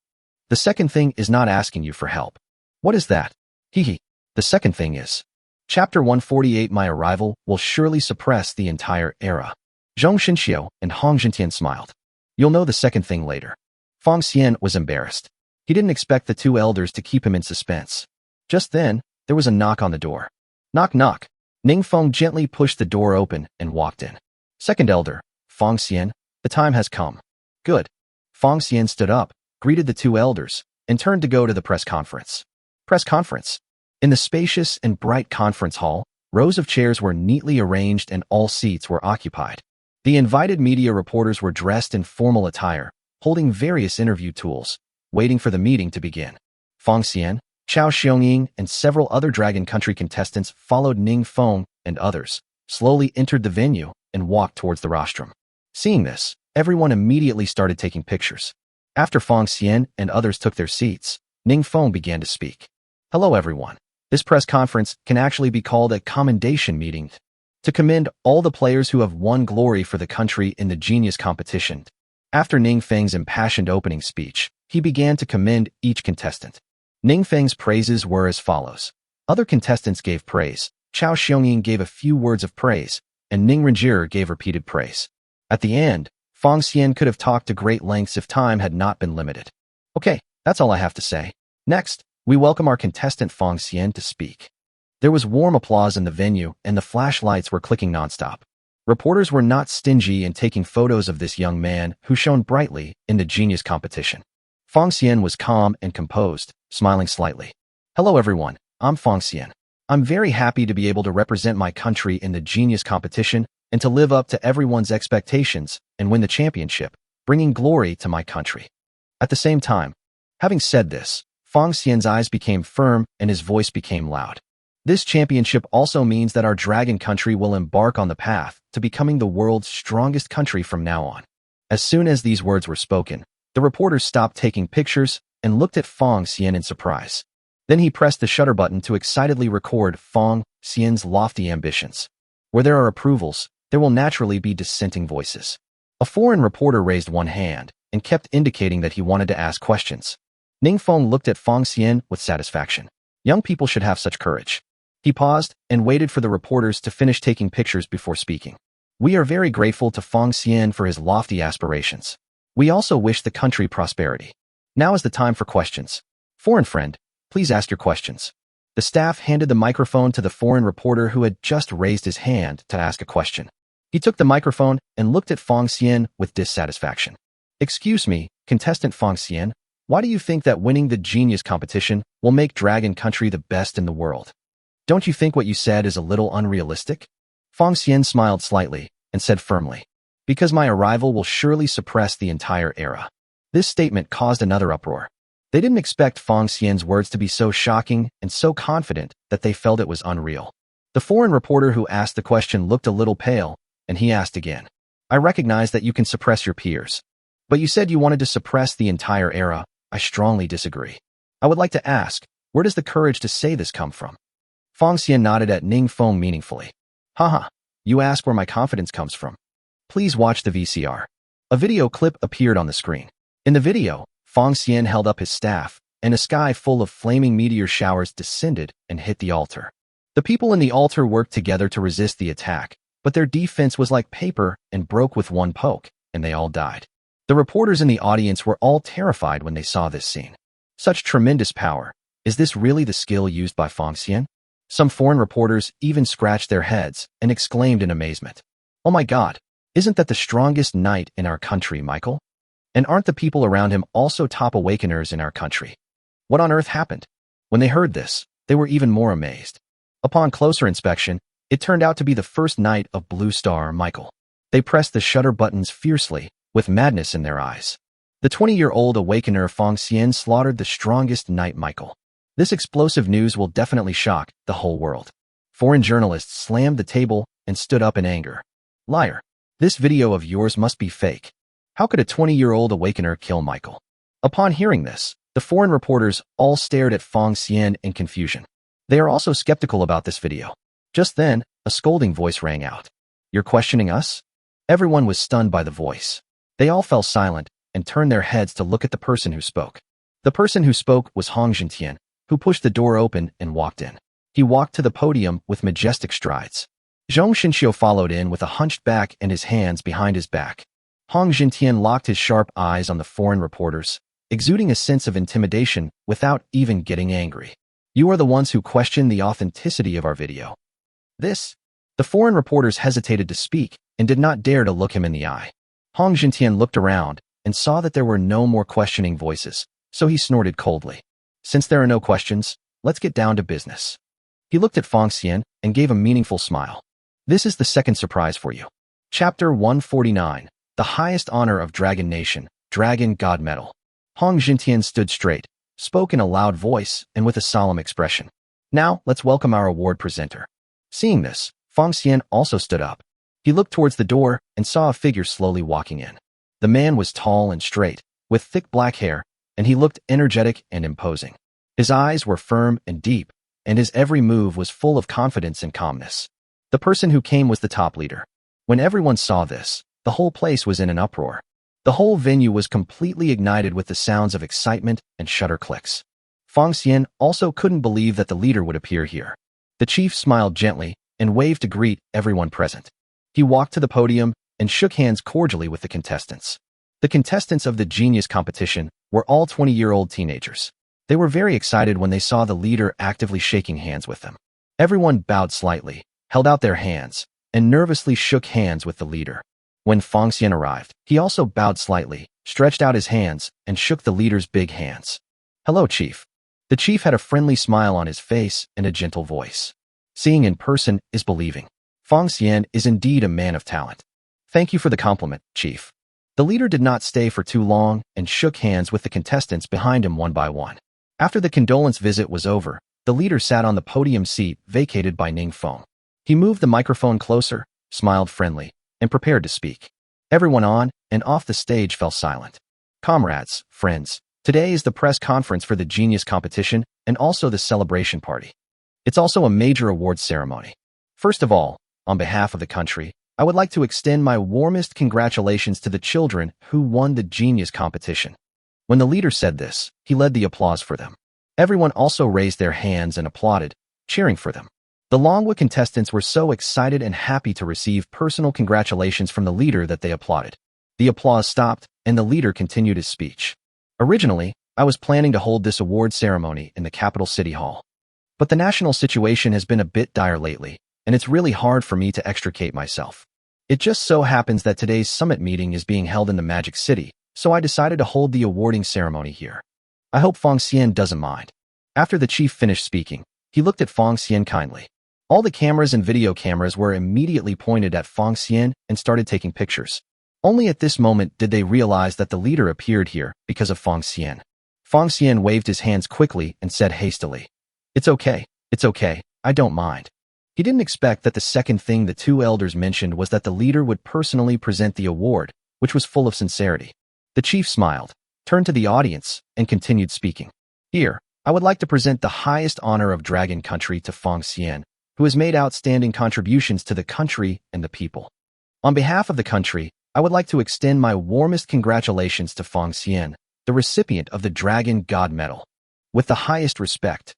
The second thing is not asking you for help. What is that? Hehe. The second thing is, Chapter 148 My arrival will surely suppress the entire era. Zhong Xinxiu and Hong Jintian smiled. You'll know the second thing later. Fang Xian was embarrassed. He didn't expect the 2 elders to keep him in suspense. Just then, there was a knock on the door. Knock knock. Ning Feng gently pushed the door open and walked in. Second elder, Fang Xian, the time has come. Good. Fang Xian stood up, greeted the 2 elders, and turned to go to the press conference. Press conference. In the spacious and bright conference hall, rows of chairs were neatly arranged and all seats were occupied. The invited media reporters were dressed in formal attire, holding various interview tools, waiting for the meeting to begin. Fang Xian, Chao Xiongying, and several other Dragon Country contestants followed Ning Feng and others, slowly entered the venue, and walked towards the rostrum. Seeing this, everyone immediately started taking pictures. After Fang Xian and others took their seats, Ning Feng began to speak. Hello everyone. This press conference can actually be called a commendation meeting to commend all the players who have won glory for the country in the genius competition. After Ning Feng's impassioned opening speech, he began to commend each contestant. Ning Feng's praises were as follows. Other contestants gave praise. Chao Xiongying gave a few words of praise. and Ning Renjie gave repeated praise. At the end, Fong Xian could have talked to great lengths if time had not been limited. Okay, that's all I have to say. Next, we welcome our contestant Fong Xian to speak. There was warm applause in the venue, and the flashlights were clicking nonstop. Reporters were not stingy in taking photos of this young man who shone brightly in the genius competition. Fong Xian was calm and composed, smiling slightly. Hello everyone, I'm Fong Xian. I'm very happy to be able to represent my country in the genius competition and to live up to everyone's expectations and win the championship, bringing glory to my country. At the same time, having said this, Fong Xian's eyes became firm and his voice became loud. This championship also means that our dragon country will embark on the path to becoming the world's strongest country from now on. As soon as these words were spoken, the reporters stopped taking pictures and looked at Fong Xian in surprise. Then he pressed the shutter button to excitedly record Fong Xian's lofty ambitions. Where there are approvals, there will naturally be dissenting voices. A foreign reporter raised one hand and kept indicating that he wanted to ask questions. Ning Feng looked at Fong Xian with satisfaction. Young people should have such courage. He paused and waited for the reporters to finish taking pictures before speaking. We are very grateful to Fong Xian for his lofty aspirations. We also wish the country prosperity. Now is the time for questions. Foreign friend, please ask your questions. The staff handed the microphone to the foreign reporter who had just raised his hand to ask a question. He took the microphone and looked at Fong Xian with dissatisfaction. Excuse me, contestant Fong Xian, why do you think that winning the genius competition will make Dragon Country the best in the world? Don't you think what you said is a little unrealistic? Fong Xian smiled slightly and said firmly, because my arrival will surely suppress the entire era. This statement caused another uproar. They didn't expect Fong Xian's words to be so shocking and so confident that they felt it was unreal. The foreign reporter who asked the question looked a little pale, and he asked again. I recognize that you can suppress your peers. But you said you wanted to suppress the entire era. I strongly disagree. I would like to ask, where does the courage to say this come from? Fong Xian nodded at Ning Feng meaningfully. Haha, you ask where my confidence comes from. Please watch the VCR. A video clip appeared on the screen. In the video, Fong Xian held up his staff, and a sky full of flaming meteor showers descended and hit the altar. The people in the altar worked together to resist the attack, but their defense was like paper and broke with one poke, and they all died. The reporters in the audience were all terrified when they saw this scene. Such tremendous power. Is this really the skill used by Fong Xian? Some foreign reporters even scratched their heads and exclaimed in amazement. Oh my God, isn't that the strongest knight in our country, Michael? And aren't the people around him also top awakeners in our country? What on earth happened? When they heard this, they were even more amazed. Upon closer inspection, it turned out to be the first knight of Blue Star, Michael. They pressed the shutter buttons fiercely, with madness in their eyes. The 20-year-old awakener Fong Xian slaughtered the strongest knight, Michael. This explosive news will definitely shock the whole world. Foreign journalists slammed the table and stood up in anger. Liar. This video of yours must be fake. How could a 20-year-old awakener kill Michael? Upon hearing this, the foreign reporters all stared at Fong Xian in confusion. They are also skeptical about this video. Just then, a scolding voice rang out. You're questioning us? Everyone was stunned by the voice. They all fell silent and turned their heads to look at the person who spoke. The person who spoke was Hong Jintian, who pushed the door open and walked in. He walked to the podium with majestic strides. Zhong Xinxiu followed in with a hunched back and his hands behind his back. Hong Jintian locked his sharp eyes on the foreign reporters, exuding a sense of intimidation without even getting angry. You are the ones who question the authenticity of our video. The foreign reporters hesitated to speak and did not dare to look him in the eye. Hong Jintian looked around and saw that there were no more questioning voices, so he snorted coldly. Since there are no questions, let's get down to business. He looked at Fong Xian and gave a meaningful smile. This is the second surprise for you. Chapter 149, The Highest Honor of Dragon Nation, Dragon God Medal. Hong Jintian stood straight, spoke in a loud voice and with a solemn expression. Now, let's welcome our award presenter. Seeing this, Fong Xian also stood up. He looked towards the door and saw a figure slowly walking in. The man was tall and straight, with thick black hair, and he looked energetic and imposing. His eyes were firm and deep, and his every move was full of confidence and calmness. The person who came was the top leader. When everyone saw this, the whole place was in an uproar. The whole venue was completely ignited with the sounds of excitement and shutter clicks. Fong Xian also couldn't believe that the leader would appear here. The chief smiled gently and waved to greet everyone present. He walked to the podium and shook hands cordially with the contestants. The contestants of the Genius competition were all 20-year-old teenagers. They were very excited when they saw the leader actively shaking hands with them. Everyone bowed slightly, held out their hands, and nervously shook hands with the leader. When Fong Xian arrived, he also bowed slightly, stretched out his hands, and shook the leader's big hands. "Hello, Chief." The chief had a friendly smile on his face and a gentle voice. Seeing in person is believing. Fong Xian is indeed a man of talent. "Thank you for the compliment, Chief." The leader did not stay for too long and shook hands with the contestants behind him one by one. After the condolence visit was over, the leader sat on the podium seat vacated by Ning Feng. He moved the microphone closer, smiled friendly, and prepared to speak. Everyone on and off the stage fell silent. "Comrades, friends, today is the press conference for the Genius competition and also the celebration party. It's also a major awards ceremony. First of all, on behalf of the country, I would like to extend my warmest congratulations to the children who won the Genius competition." When the leader said this, he led the applause for them. Everyone also raised their hands and applauded, cheering for them. The Longwood contestants were so excited and happy to receive personal congratulations from the leader that they applauded. The applause stopped, and the leader continued his speech. "Originally, I was planning to hold this award ceremony in the capital city hall. But the national situation has been a bit dire lately, and it's really hard for me to extricate myself. It just so happens that today's summit meeting is being held in the Magic City, so I decided to hold the awarding ceremony here. I hope Fong Xian doesn't mind." After the chief finished speaking, he looked at Fong Xian kindly. All the cameras and video cameras were immediately pointed at Fong Xian and started taking pictures. Only at this moment did they realize that the leader appeared here because of Fong Xian. Fong Xian waved his hands quickly and said hastily, it's okay, I don't mind." He didn't expect that the second thing the two elders mentioned was that the leader would personally present the award, which was full of sincerity. The chief smiled, turned to the audience, and continued speaking. "Here, I would like to present the highest honor of Dragon Country to Fong Xian, who has made outstanding contributions to the country and the people. On behalf of the country, I would like to extend my warmest congratulations to Fong Xian, the recipient of the Dragon God Medal. With the highest respect."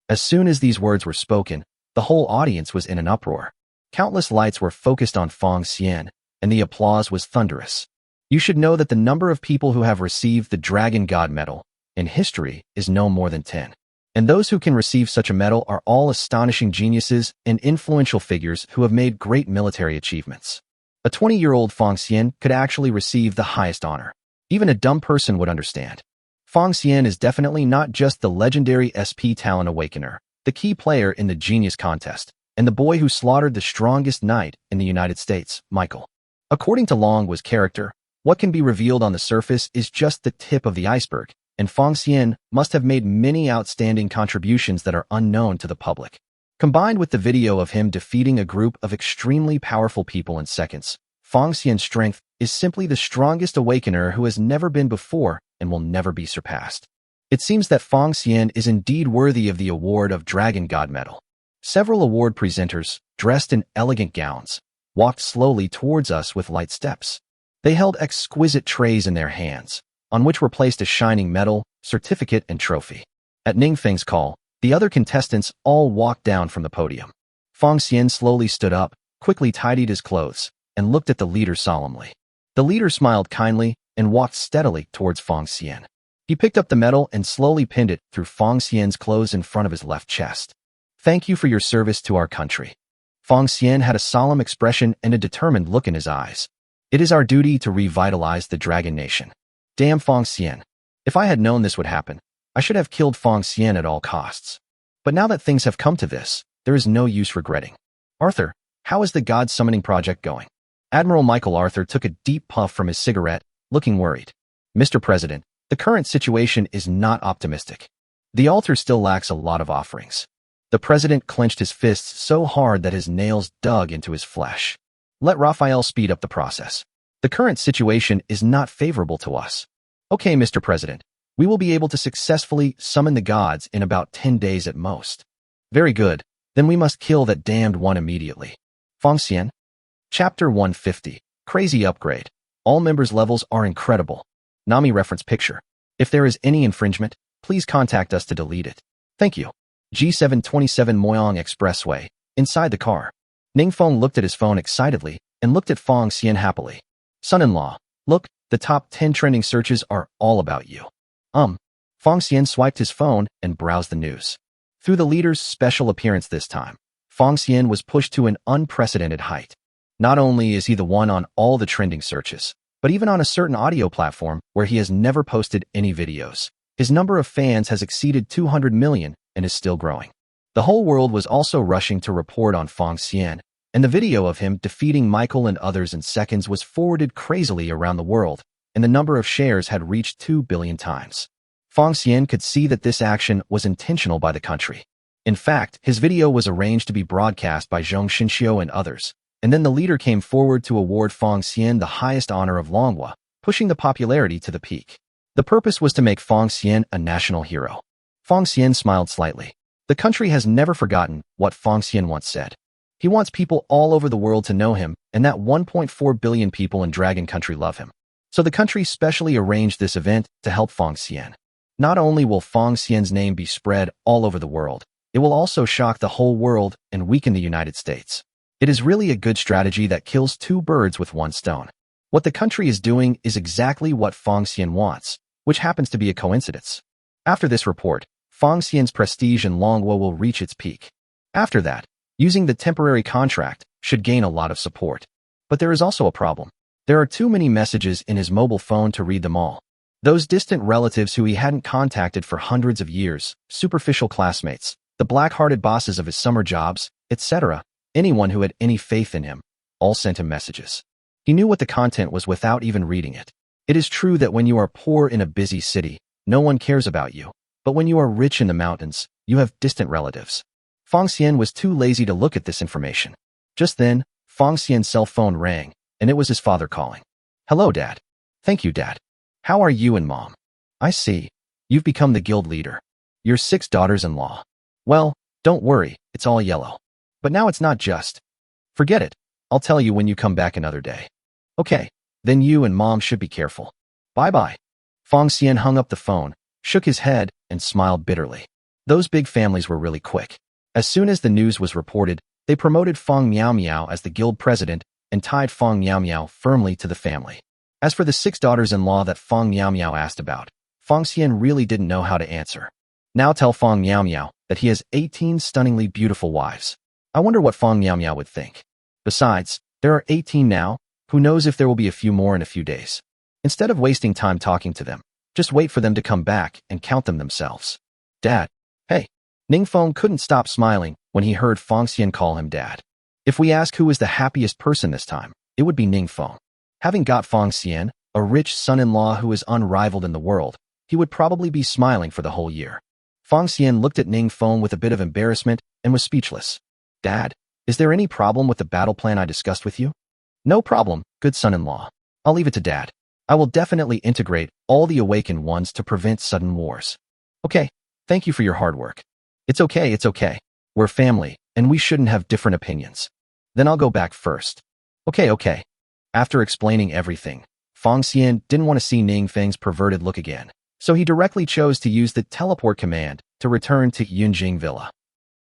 As soon as these words were spoken, the whole audience was in an uproar. Countless lights were focused on Fong Xian, and the applause was thunderous. You should know that the number of people who have received the Dragon God Medal in history is no more than 10. And those who can receive such a medal are all astonishing geniuses and influential figures who have made great military achievements. A 20-year-old Fong Xian could actually receive the highest honor. Even a dumb person would understand. Fong Xian is definitely not just the legendary SP Talent Awakener, the key player in the Genius contest, and the boy who slaughtered the strongest knight in the United States, Michael. According to Longwood's character, what can be revealed on the surface is just the tip of the iceberg, and Fong Xian must have made many outstanding contributions that are unknown to the public. Combined with the video of him defeating a group of extremely powerful people in seconds, Fong Xian's strength is simply the strongest awakener who has never been before and will never be surpassed. It seems that Fong Xian is indeed worthy of the award of Dragon God Medal. Several award presenters, dressed in elegant gowns, walked slowly towards us with light steps. They held exquisite trays in their hands, on which were placed a shining medal, certificate, and trophy. At Ning Feng's call, the other contestants all walked down from the podium. Fong Xian slowly stood up, quickly tidied his clothes, and looked at the leader solemnly. The leader smiled kindly and walked steadily towards Fong Xian. He picked up the medal and slowly pinned it through Fong Xian's clothes in front of his left chest. "Thank you for your service to our country." Fong Xian had a solemn expression and a determined look in his eyes. "It is our duty to revitalize the Dragon Nation." Damn Fong Xian. If I had known this would happen, I should have killed Fong Xian at all costs. But now that things have come to this, there is no use regretting. "Arthur, how is the God Summoning Project going?" Admiral Michael Arthur took a deep puff from his cigarette, looking worried. "Mr. President, the current situation is not optimistic. The altar still lacks a lot of offerings." The president clenched his fists so hard that his nails dug into his flesh. "Let Raphael speed up the process. The current situation is not favorable to us." "Okay, Mr. President, we will be able to successfully summon the gods in about 10 days at most." "Very good, then we must kill that damned one immediately." Fong Xian. Chapter 150. Crazy Upgrade. All members' levels are incredible. Nami reference picture. If there is any infringement, please contact us to delete it. Thank you. G727 Moyong Expressway. Inside the car, Ning Feng looked at his phone excitedly and looked at Fong Xian happily. Son-in-law, look, the top 10 trending searches are all about you. Fong Xian swiped his phone and browsed the news. Through the leader's special appearance this time, Fong Xian was pushed to an unprecedented height. Not only is he the one on all the trending searches, but even on a certain audio platform where he has never posted any videos, his number of fans has exceeded 200 million and is still growing. The whole world was also rushing to report on Fong Xian, and the video of him defeating Michael and others in seconds was forwarded crazily around the world, and the number of shares had reached 2 billion times. Fong Xian could see that this action was intentional by the country. In fact, his video was arranged to be broadcast by Zhong Xinxiu and others, and then the leader came forward to award Fong Xian the highest honor of manhwa, pushing the popularity to the peak. The purpose was to make Fong Xian a national hero. Fong Xian smiled slightly. The country has never forgotten what Fong Xian once said. He wants people all over the world to know him, and that 1.4 billion people in Dragon Country love him. So the country specially arranged this event to help Fong Xian. Not only will Fong Xian's name be spread all over the world, it will also shock the whole world and weaken the United States. It is really a good strategy that kills two birds with one stone. What the country is doing is exactly what Fong Xian wants, which happens to be a coincidence. After this report, Fong Xian's prestige in manhwa will reach its peak. After that, using the temporary contract should gain a lot of support. But there is also a problem. There are too many messages in his mobile phone to read them all. Those distant relatives who he hadn't contacted for hundreds of years, superficial classmates, the black-hearted bosses of his summer jobs, etc., anyone who had any faith in him, all sent him messages. He knew what the content was without even reading it. It is true that when you are poor in a busy city, no one cares about you, but when you are rich in the mountains, you have distant relatives. Fong Xian was too lazy to look at this information. Just then, Fong Xian's cell phone rang, and it was his father calling. "Hello, Dad." "Thank you, Dad. How are you and Mom?" "I see. You've become the guild leader. Your 6 daughters-in-law. Well, don't worry, it's all yellow. But now it's not just. Forget it. I'll tell you when you come back another day." "Okay, then you and Mom should be careful. Bye-bye." Fong Xian hung up the phone, shook his head, and smiled bitterly. Those big families were really quick. As soon as the news was reported, they promoted Fong Miao Miao as the guild president and tied Fong Miao Miao firmly to the family. As for the 6 daughters-in-law that Fong Miao Miao asked about, Fong Xian really didn't know how to answer. Now tell Fong Miao Miao that he has 18 stunningly beautiful wives. I wonder what Fong Miao Miao would think. Besides, there are 18 now, who knows if there will be a few more in a few days. Instead of wasting time talking to them, just wait for them to come back and count them themselves. "Dad." "Hey." Ningfeng couldn't stop smiling when he heard Fong Xian call him Dad. If we ask who was the happiest person this time, it would be Ningfeng. Having got Fong Xian, a rich son-in-law who is unrivaled in the world, he would probably be smiling for the whole year. Fong Xian looked at Ningfeng with a bit of embarrassment and was speechless. "Dad, is there any problem with the battle plan I discussed with you?" "No problem, good son-in-law. I'll leave it to Dad. I will definitely integrate all the awakened ones to prevent sudden wars." "Okay, thank you for your hard work." It's okay. We're family, and we shouldn't have different opinions." "Then I'll go back first." Okay. After explaining everything, Fong Xian didn't want to see Ningfeng's perverted look again, so he directly chose to use the teleport command to return to Yunjing Villa.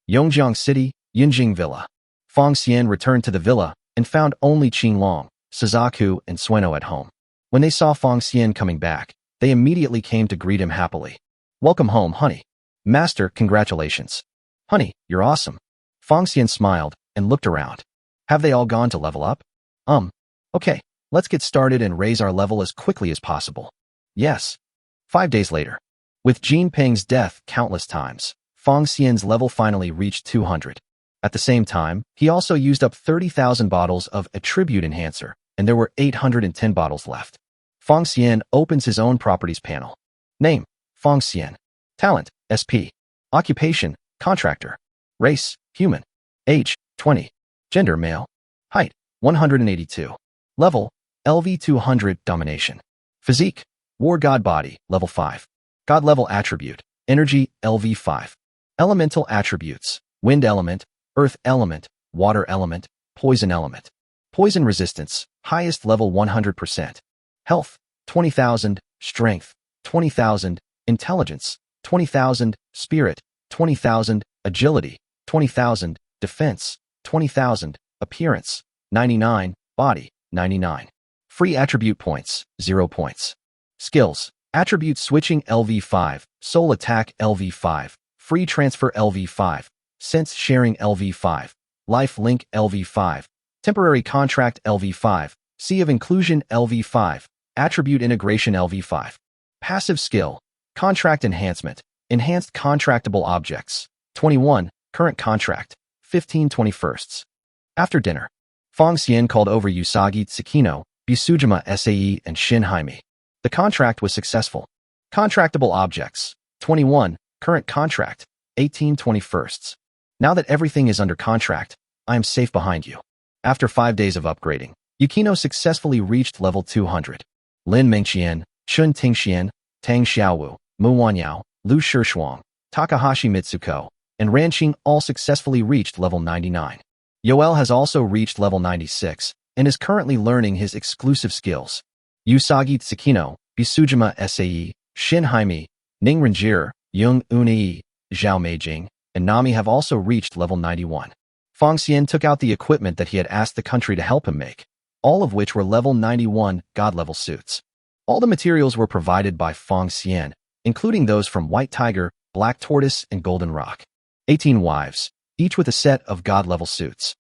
Yongjiang City, Yunjing Villa. Fong Xian returned to the villa and found only Qinglong, Suzaku, and Sueno at home. When they saw Fong Xian coming back, they immediately came to greet him happily. "Welcome home, honey." "Master, congratulations." "Honey, you're awesome." Fong Xian smiled and looked around. "Have they all gone to level up?" Okay, let's get started and raise our level as quickly as possible." "Yes." 5 days later. With Jin Peng's death countless times, Fong Xian's level finally reached 200. At the same time, he also used up 30,000 bottles of Attribute Enhancer, and there were 810 bottles left. Fong Xian opens his own properties panel. Name, Fong Xian. Talent, SP. Occupation, contractor. Race, human. Age, 20. Gender, male. Height, 182. Level, LV 200, domination. Physique, war god body, level 5. God level attribute, energy, LV 5. Elemental attributes, wind element, earth element, water element, poison element. Poison resistance, highest level 100%. Health, 20,000. Strength, 20,000. Intelligence, 20,000. Spirit, 20,000. Agility, 20,000. Defense, 20,000. Appearance, 99. Body, 99. Free attribute points, 0 points. Skills. Attribute switching LV5, soul attack LV5, free transfer LV5, sense sharing LV5, life link LV5, temporary contract LV5, sea of inclusion LV5, attribute integration LV5. Passive skill. Contract enhancement, enhanced contractable objects, 21, current contract, 15 21st. After dinner, Fong Xian called over Usagi Tsukino, Bisujima Sae, and Shin Jaime. The contract was successful. Contractable objects, 21, current contract, 18 21st. Now that everything is under contract, I am safe behind you. After 5 days of upgrading, Yukino successfully reached level 200. Lin Mengqian, Chun Tingxian, Tang Xiaowu, Mu Wanyao, Lu Shishuang, Takahashi Mitsuko, and Ranqing all successfully reached level 99. Yoel has also reached level 96 and is currently learning his exclusive skills. Usagi Tsukino, Bisujima Sae, Shin Jaime, Ning Renjir, Yung Unai, Zhao Meijing, and Nami have also reached level 91. Fong Xian took out the equipment that he had asked the country to help him make, all of which were level 91 god-level suits. All the materials were provided by Fong Xian, including those from White Tiger, Black Tortoise, and Golden Rock. 18 wives, each with a set of god-level suits.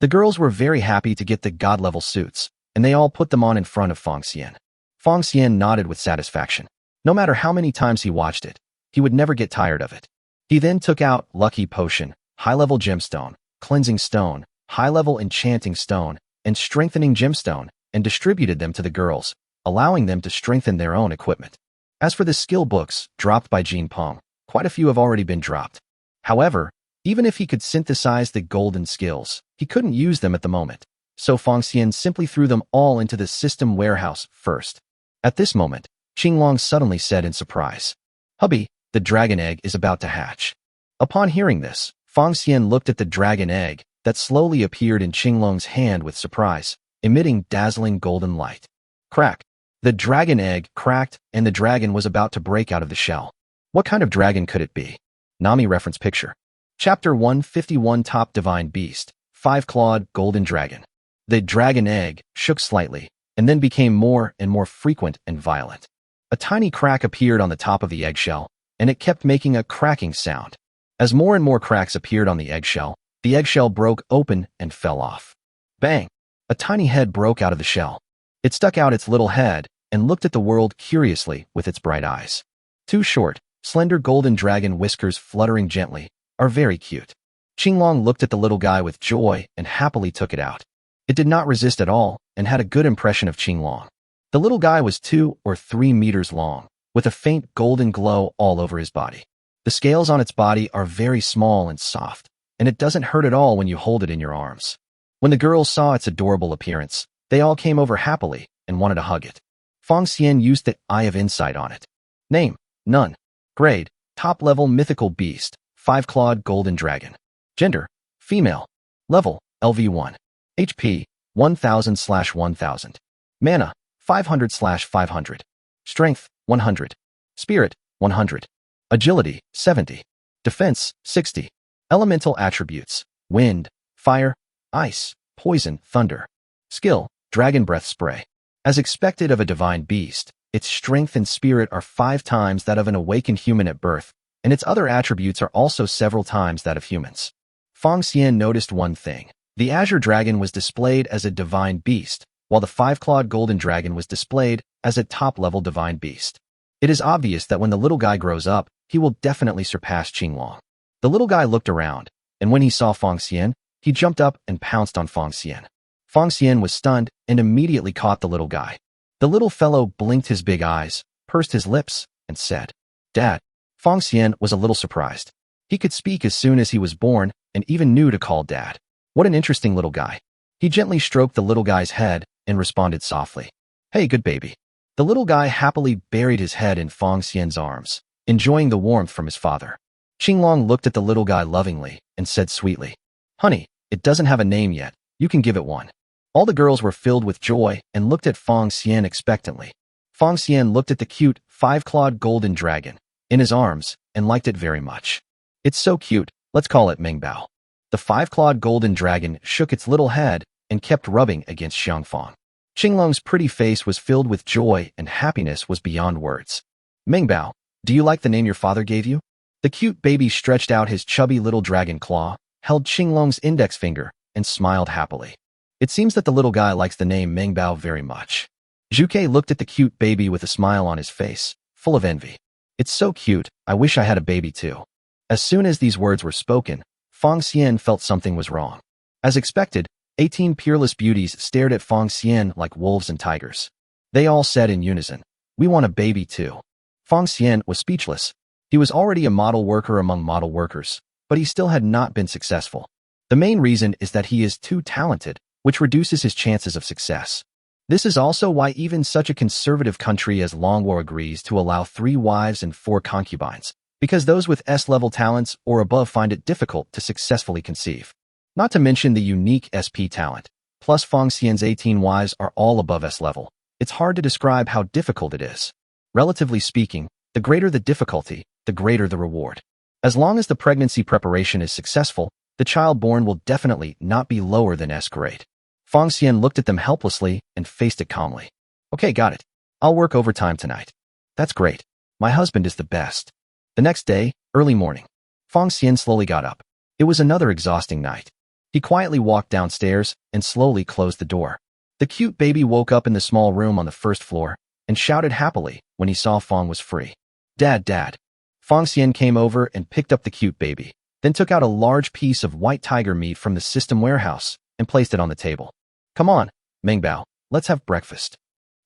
The girls were very happy to get the god-level suits, and they all put them on in front of Fong Xian. Fong Xian nodded with satisfaction. No matter how many times he watched it, he would never get tired of it. He then took out Lucky Potion, High-Level Gemstone, Cleansing Stone, High-Level Enchanting Stone, and Strengthening Gemstone, and distributed them to the girls, allowing them to strengthen their own equipment. As for the skill books dropped by Jin Peng, quite a few have already been dropped. However, even if he could synthesize the golden skills, he couldn't use them at the moment, so Fong Xian simply threw them all into the system warehouse first. At this moment, Qinglong suddenly said in surprise, "Hubby, the dragon egg is about to hatch." Upon hearing this, Fong Xian looked at the dragon egg that slowly appeared in Qinglong's hand with surprise, emitting dazzling golden light. Crack! The dragon egg cracked, and the dragon was about to break out of the shell. What kind of dragon could it be? Nami reference picture. Chapter 151 Top Divine Beast, 5-clawed Golden Dragon. The dragon egg shook slightly, and then became more and more frequent and violent. A tiny crack appeared on the top of the eggshell, and it kept making a cracking sound. As more and more cracks appeared on the eggshell broke open and fell off. Bang! A tiny head broke out of the shell. It stuck out its little head and looked at the world curiously with its bright eyes. Two short, slender golden dragon whiskers fluttering gently are very cute. Qinglong looked at the little guy with joy and happily took it out. It did not resist at all and had a good impression of Qinglong. The little guy was 2 or 3 meters long, with a faint golden glow all over his body. The scales on its body are very small and soft, and it doesn't hurt at all when you hold it in your arms. When the girls saw its adorable appearance, they all came over happily and wanted to hug it. Fong Xian used the Eye of Insight on it. Name: none. Grade: top-level mythical beast, 5-clawed golden dragon. Gender: female. Level: LV1. HP: 1000/1000. Mana: 500/500. Strength: 100. Spirit: 100. Agility: 70. Defense: 60. Elemental attributes: wind, fire, ice, poison, thunder. Skill: Dragon Breath Spray. As expected of a divine beast, its strength and spirit are 5 times that of an awakened human at birth, and its other attributes are also several times that of humans. Fong Xian noticed one thing. The Azure Dragon was displayed as a divine beast, while the 5-clawed golden dragon was displayed as a top-level divine beast. It is obvious that when the little guy grows up, he will definitely surpass Qinglong. The little guy looked around, and when he saw Fong Xian, he jumped up and pounced on Fong Xian. Fong Xian was stunned and immediately caught the little guy. The little fellow blinked his big eyes, pursed his lips, and said, "Dad." Fong Xian was a little surprised. He could speak as soon as he was born and even knew to call Dad. What an interesting little guy. He gently stroked the little guy's head and responded softly, "Hey, good baby." The little guy happily buried his head in Fong Xian's arms, enjoying the warmth from his father. Qinglong looked at the little guy lovingly and said sweetly, "Honey, it doesn't have a name yet. You can give it one." All the girls were filled with joy and looked at Fong Xian expectantly. Fong Xian looked at the cute, 5-clawed golden dragon in his arms and liked it very much. "It's so cute, let's call it Mengbao." The 5-clawed golden dragon shook its little head and kept rubbing against Xiangfang. Qinglong's pretty face was filled with joy and happiness was beyond words. Mingbao, do you like the name your father gave you? The cute baby stretched out his chubby little dragon claw, held Qinglong's index finger, and smiled happily. It seems that the little guy likes the name Mingbao very much. Zhuke looked at the cute baby with a smile on his face, full of envy. It's so cute, I wish I had a baby too. As soon as these words were spoken, Fang Xian felt something was wrong. As expected, 18 peerless beauties stared at Fang Xian like wolves and tigers. They all said in unison, "We want a baby too." Fang Xian was speechless. He was already a model worker among model workers, but he still had not been successful. The main reason is that he is too talented, which reduces his chances of success. This is also why even such a conservative country as Longwar agrees to allow 3 wives and 4 concubines, because those with S-level talents or above find it difficult to successfully conceive. Not to mention the unique SP talent, plus Fang Xian's 18 wives are all above S-level. It's hard to describe how difficult it is. Relatively speaking, the greater the difficulty, the greater the reward. As long as the pregnancy preparation is successful, the child born will definitely not be lower than S grade. Fang Xian looked at them helplessly and faced it calmly. Okay, got it. I'll work overtime tonight. That's great. My husband is the best. The next day, early morning, Fang Xian slowly got up. It was another exhausting night. He quietly walked downstairs and slowly closed the door. The cute baby woke up in the small room on the first floor and shouted happily when he saw Fang was free. Dad, Dad. Fang Xian came over and picked up the cute baby, then took out a large piece of white tiger meat from the system warehouse and placed it on the table. Come on, Mingbao, let's have breakfast.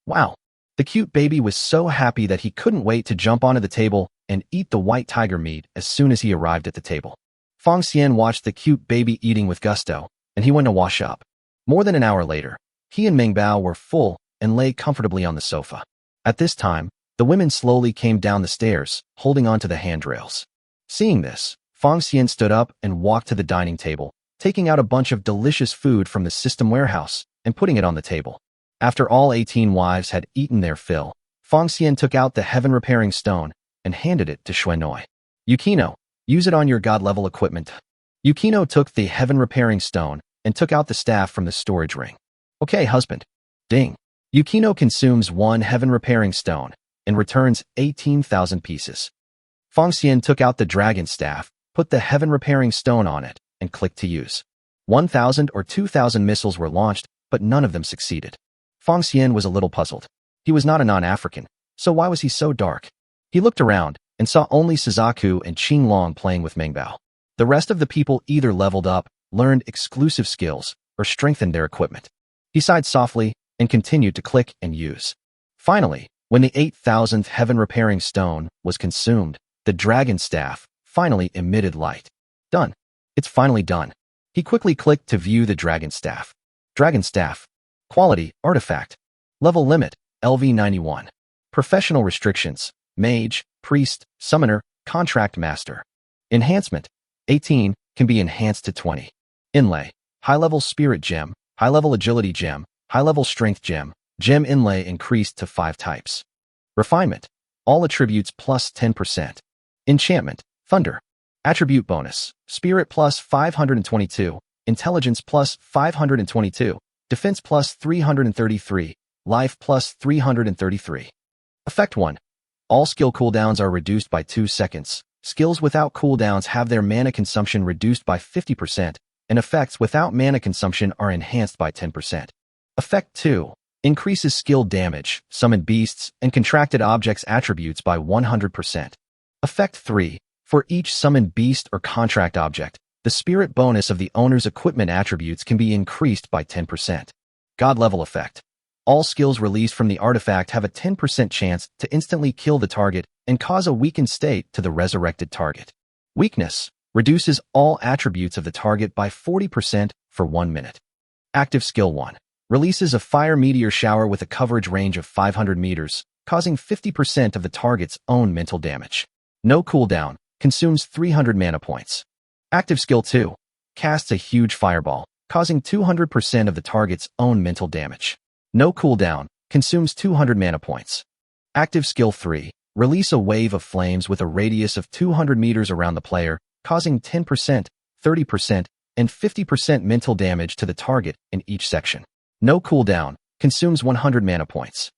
Wow. The cute baby was so happy that he couldn't wait to jump onto the table and eat the white tiger meat as soon as he arrived at the table. Fang Xian watched the cute baby eating with gusto, and he went to wash up. More than an hour later, he and Mingbao were full and lay comfortably on the sofa. At this time, the women slowly came down the stairs, holding onto the handrails. Seeing this, Fang Xian stood up and walked to the dining table, taking out a bunch of delicious food from the system warehouse and putting it on the table. After all 18 wives had eaten their fill, Fang Xian took out the heaven-repairing stone and handed it to Xuanoi. Yukino, use it on your god-level equipment. Yukino took the heaven-repairing stone and took out the staff from the storage ring. Okay, husband. Ding. Yukino consumes 1 heaven-repairing stone and returns 18,000 pieces. Fang Xian took out the dragon staff, put the heaven-repairing stone on it, and clicked to use. 1,000 or 2,000 missiles were launched, but none of them succeeded. Fang Xian was a little puzzled. He was not a non-African, so why was he so dark? He looked around and saw only Suzaku and Qinglong playing with Mingbao. The rest of the people either leveled up, learned exclusive skills, or strengthened their equipment. He sighed softly and continued to click and use. Finally, when the 8,000th heaven-repairing stone was consumed, the dragon staff finally emitted light. Done. It's finally done. He quickly clicked to view the dragon staff. Dragon staff. Quality, artifact. Level limit, LV91. Professional restrictions, mage, priest, summoner, contract master. Enhancement, 18, can be enhanced to 20. Inlay, high-level spirit gem, high-level agility gem, high-level strength gem, gem inlay increased to 5 types. Refinement, all attributes plus 10%. Enchantment, thunder. Attribute bonus, spirit plus 522, intelligence plus 522, defense plus 333, life plus 333. Effect 1. All skill cooldowns are reduced by 2 seconds. Skills without cooldowns have their mana consumption reduced by 50%, and effects without mana consumption are enhanced by 10%. Effect 2. Increases skill damage, summoned beasts, and contracted objects attributes by 100%. Effect 3. For each summoned beast or contract object, the spirit bonus of the owner's equipment attributes can be increased by 10%. God level effect. All skills released from the artifact have a 10% chance to instantly kill the target and cause a weakened state to the resurrected target. Weakness. Reduces all attributes of the target by 40% for 1 minute. Active skill 1. Releases a fire meteor shower with a coverage range of 500 meters, causing 50% of the target's own mental damage. No cooldown. Consumes 300 mana points. Active skill 2. Casts a huge fireball, causing 200% of the target's own mental damage. No cooldown. Consumes 200 mana points. Active skill 3. Release a wave of flames with a radius of 200 meters around the player, causing 10%, 30%, and 50% mental damage to the target in each section. No cooldown, consumes 100 mana points.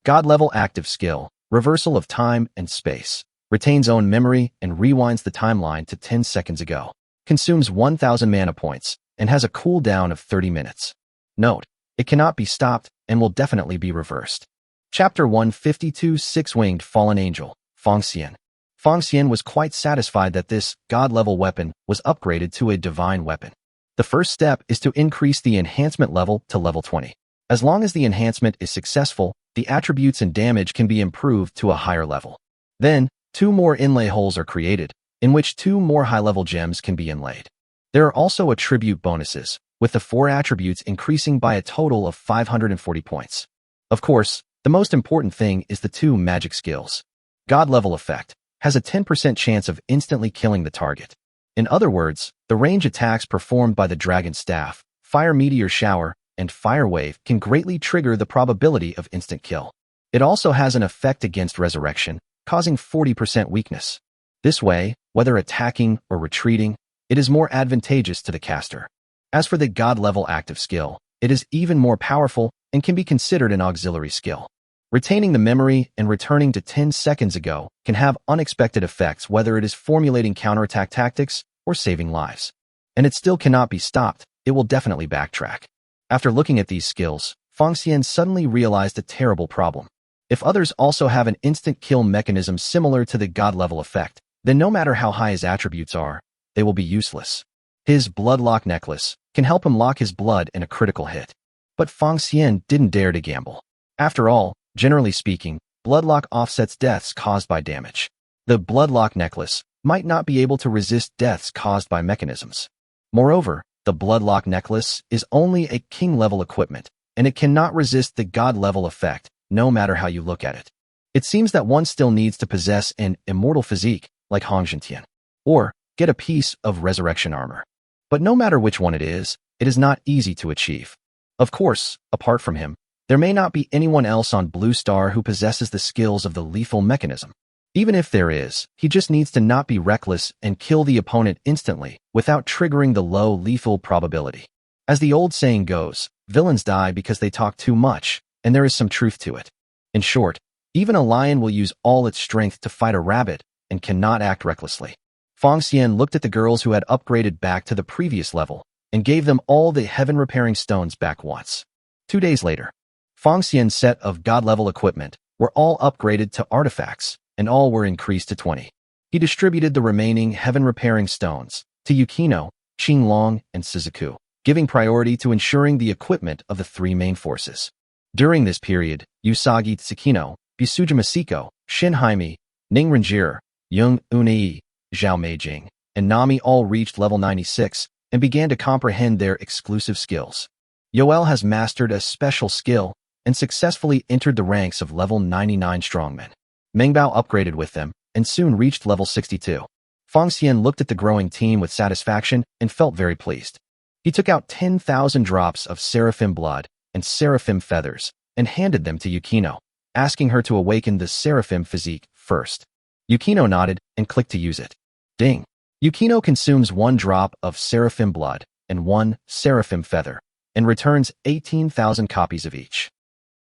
God-level active skill, reversal of time and space. Retains own memory and rewinds the timeline to 10 seconds ago. Consumes 1000 mana points and has a cooldown of 30 minutes. Note, it cannot be stopped and will definitely be reversed. Chapter 152 Six-Winged Fallen Angel, Feng Xian. Feng Xian was quite satisfied that this God-level weapon was upgraded to a divine weapon. The first step is to increase the enhancement level to level 20. As long as the enhancement is successful, the attributes and damage can be improved to a higher level. Then, 2 more inlay holes are created, in which 2 more high-level gems can be inlaid. There are also attribute bonuses, with the 4 attributes increasing by a total of 540 points. Of course, the most important thing is the 2 magic skills. God-level effect has a 10% chance of instantly killing the target. In other words, the range attacks performed by the Dragon Staff, Fire Meteor Shower, and Fire Wave can greatly trigger the probability of instant kill. It also has an effect against resurrection, causing 40% weakness. This way, whether attacking or retreating, it is more advantageous to the caster. As for the God-level active skill, it is even more powerful and can be considered an auxiliary skill. Retaining the memory and returning to 10 seconds ago can have unexpected effects, whether it is formulating counterattack tactics or saving lives. And it still cannot be stopped, it will definitely backtrack. After looking at these skills, Feng Xian suddenly realized a terrible problem. If others also have an instant kill mechanism similar to the God-level effect, then no matter how high his attributes are, they will be useless. His Bloodlock necklace can help him lock his blood in a critical hit. But Feng Xian didn't dare to gamble. After all, generally speaking, Bloodlock offsets deaths caused by damage. The Bloodlock necklace might not be able to resist deaths caused by mechanisms. Moreover, the Bloodlock necklace is only a king-level equipment, and it cannot resist the God-level effect, no matter how you look at it. It seems that one still needs to possess an immortal physique, like Hong Zhentian, or get a piece of resurrection armor. But no matter which one it is not easy to achieve. Of course, apart from him, there may not be anyone else on Blue Star who possesses the skills of the lethal mechanism. Even if there is, he just needs to not be reckless and kill the opponent instantly without triggering the low lethal probability. As the old saying goes, villains die because they talk too much, and there is some truth to it. In short, even a lion will use all its strength to fight a rabbit and cannot act recklessly. Feng Xian looked at the girls who had upgraded back to the previous level and gave them all the heaven-repairing stones back once. 2 days later, Feng Xian's set of God-level equipment were all upgraded to artifacts, and all were increased to 20. He distributed the remaining heaven-repairing stones to Yukino, Qinglong, and Suzaku, giving priority to ensuring the equipment of the 3 main forces. During this period, Usagi Tsukino, Bisuja Masiko, Shin Haimi, Ning Renjiro, Yung Unei, Zhao Meijing, and Nami all reached level 96 and began to comprehend their exclusive skills. Yoel has mastered a special skill and successfully entered the ranks of level 99 strongmen. Mengbao upgraded with them and soon reached level 62. Feng Xian looked at the growing team with satisfaction and felt very pleased. He took out 10,000 drops of seraphim blood and seraphim feathers and handed them to Yukino, asking her to awaken the seraphim physique first. Yukino nodded and clicked to use it. Ding! Yukino consumes 1 drop of seraphim blood and 1 seraphim feather and returns 18,000 copies of each.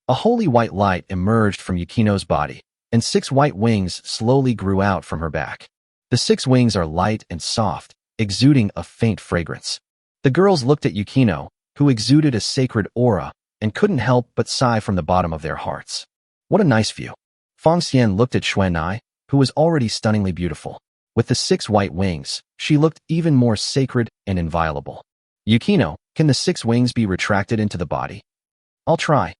A holy white light emerged from Yukino's body, and 6 white wings slowly grew out from her back. The 6 wings are light and soft, exuding a faint fragrance. The girls looked at Yukino, who exuded a sacred aura, and couldn't help but sigh from the bottom of their hearts. What a nice view. Feng Xian looked at Xuanai, who was already stunningly beautiful. With the 6 white wings, she looked even more sacred and inviolable. Yukino, can the 6 wings be retracted into the body? I'll try.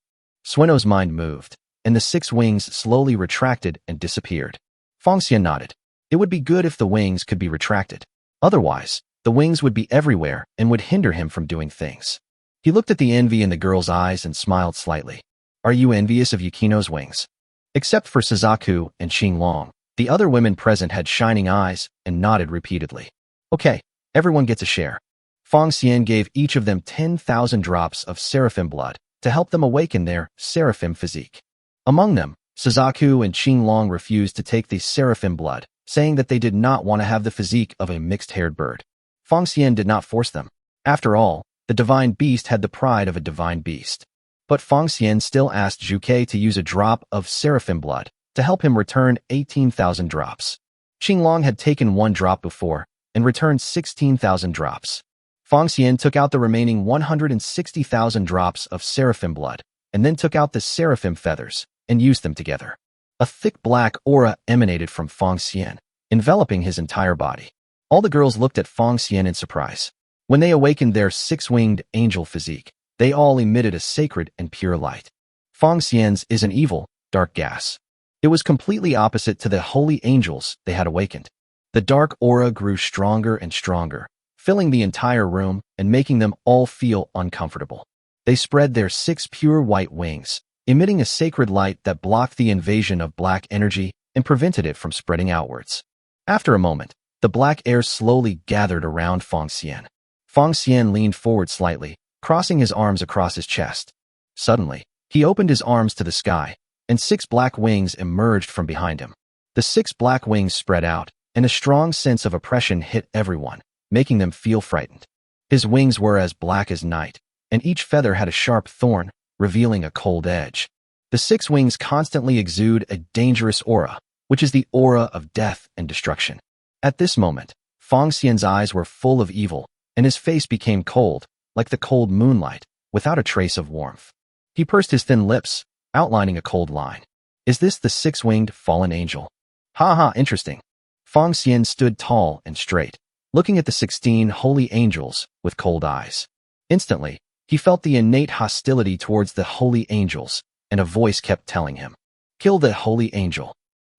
Sueno's mind moved, and the 6 wings slowly retracted and disappeared. Feng Xian nodded. It would be good if the wings could be retracted. Otherwise, the wings would be everywhere and would hinder him from doing things. He looked at the envy in the girl's eyes and smiled slightly. Are you envious of Yukino's wings? Except for Suzaku and Qinglong, the other women present had shining eyes and nodded repeatedly. Okay, everyone gets a share. Feng Xian gave each of them 10,000 drops of seraphim blood to help them awaken their seraphim physique. Among them, Suzaku and Qinglong refused to take the seraphim blood, saying that they did not want to have the physique of a mixed-haired bird. Feng Xian did not force them. After all, the divine beast had the pride of a divine beast. But Feng Xian still asked Zhu Ke to use a drop of seraphim blood to help him return 18,000 drops. Qinglong had taken 1 drop before and returned 16,000 drops. Feng Xian took out the remaining 160,000 drops of seraphim blood and then took out the seraphim feathers and used them together. A thick black aura emanated from Feng Xian, enveloping his entire body. All the girls looked at Feng Xian in surprise. When they awakened their 6-winged angel physique, they all emitted a sacred and pure light. Feng Xian's is an evil, dark gas. It was completely opposite to the holy angels they had awakened. The dark aura grew stronger and stronger, filling the entire room and making them all feel uncomfortable. They spread their 6 pure white wings, emitting a sacred light that blocked the invasion of black energy and prevented it from spreading outwards. After a moment, the black air slowly gathered around Feng Xian. Feng Xian leaned forward slightly, crossing his arms across his chest. Suddenly, he opened his arms to the sky, and 6 black wings emerged from behind him. The 6 black wings spread out, and a strong sense of oppression hit everyone, making them feel frightened. His wings were as black as night, and each feather had a sharp thorn, revealing a cold edge. The 6 wings constantly exude a dangerous aura, which is the aura of death and destruction. At this moment, Feng Xian's eyes were full of evil, and his face became cold, like the cold moonlight, without a trace of warmth. He pursed his thin lips, outlining a cold line. Is this the 6-winged fallen angel? Ha ha, interesting. Feng Xian stood tall and straight, looking at the 16 holy angels with cold eyes. Instantly, he felt the innate hostility towards the holy angels, and a voice kept telling him, "Kill the holy angel.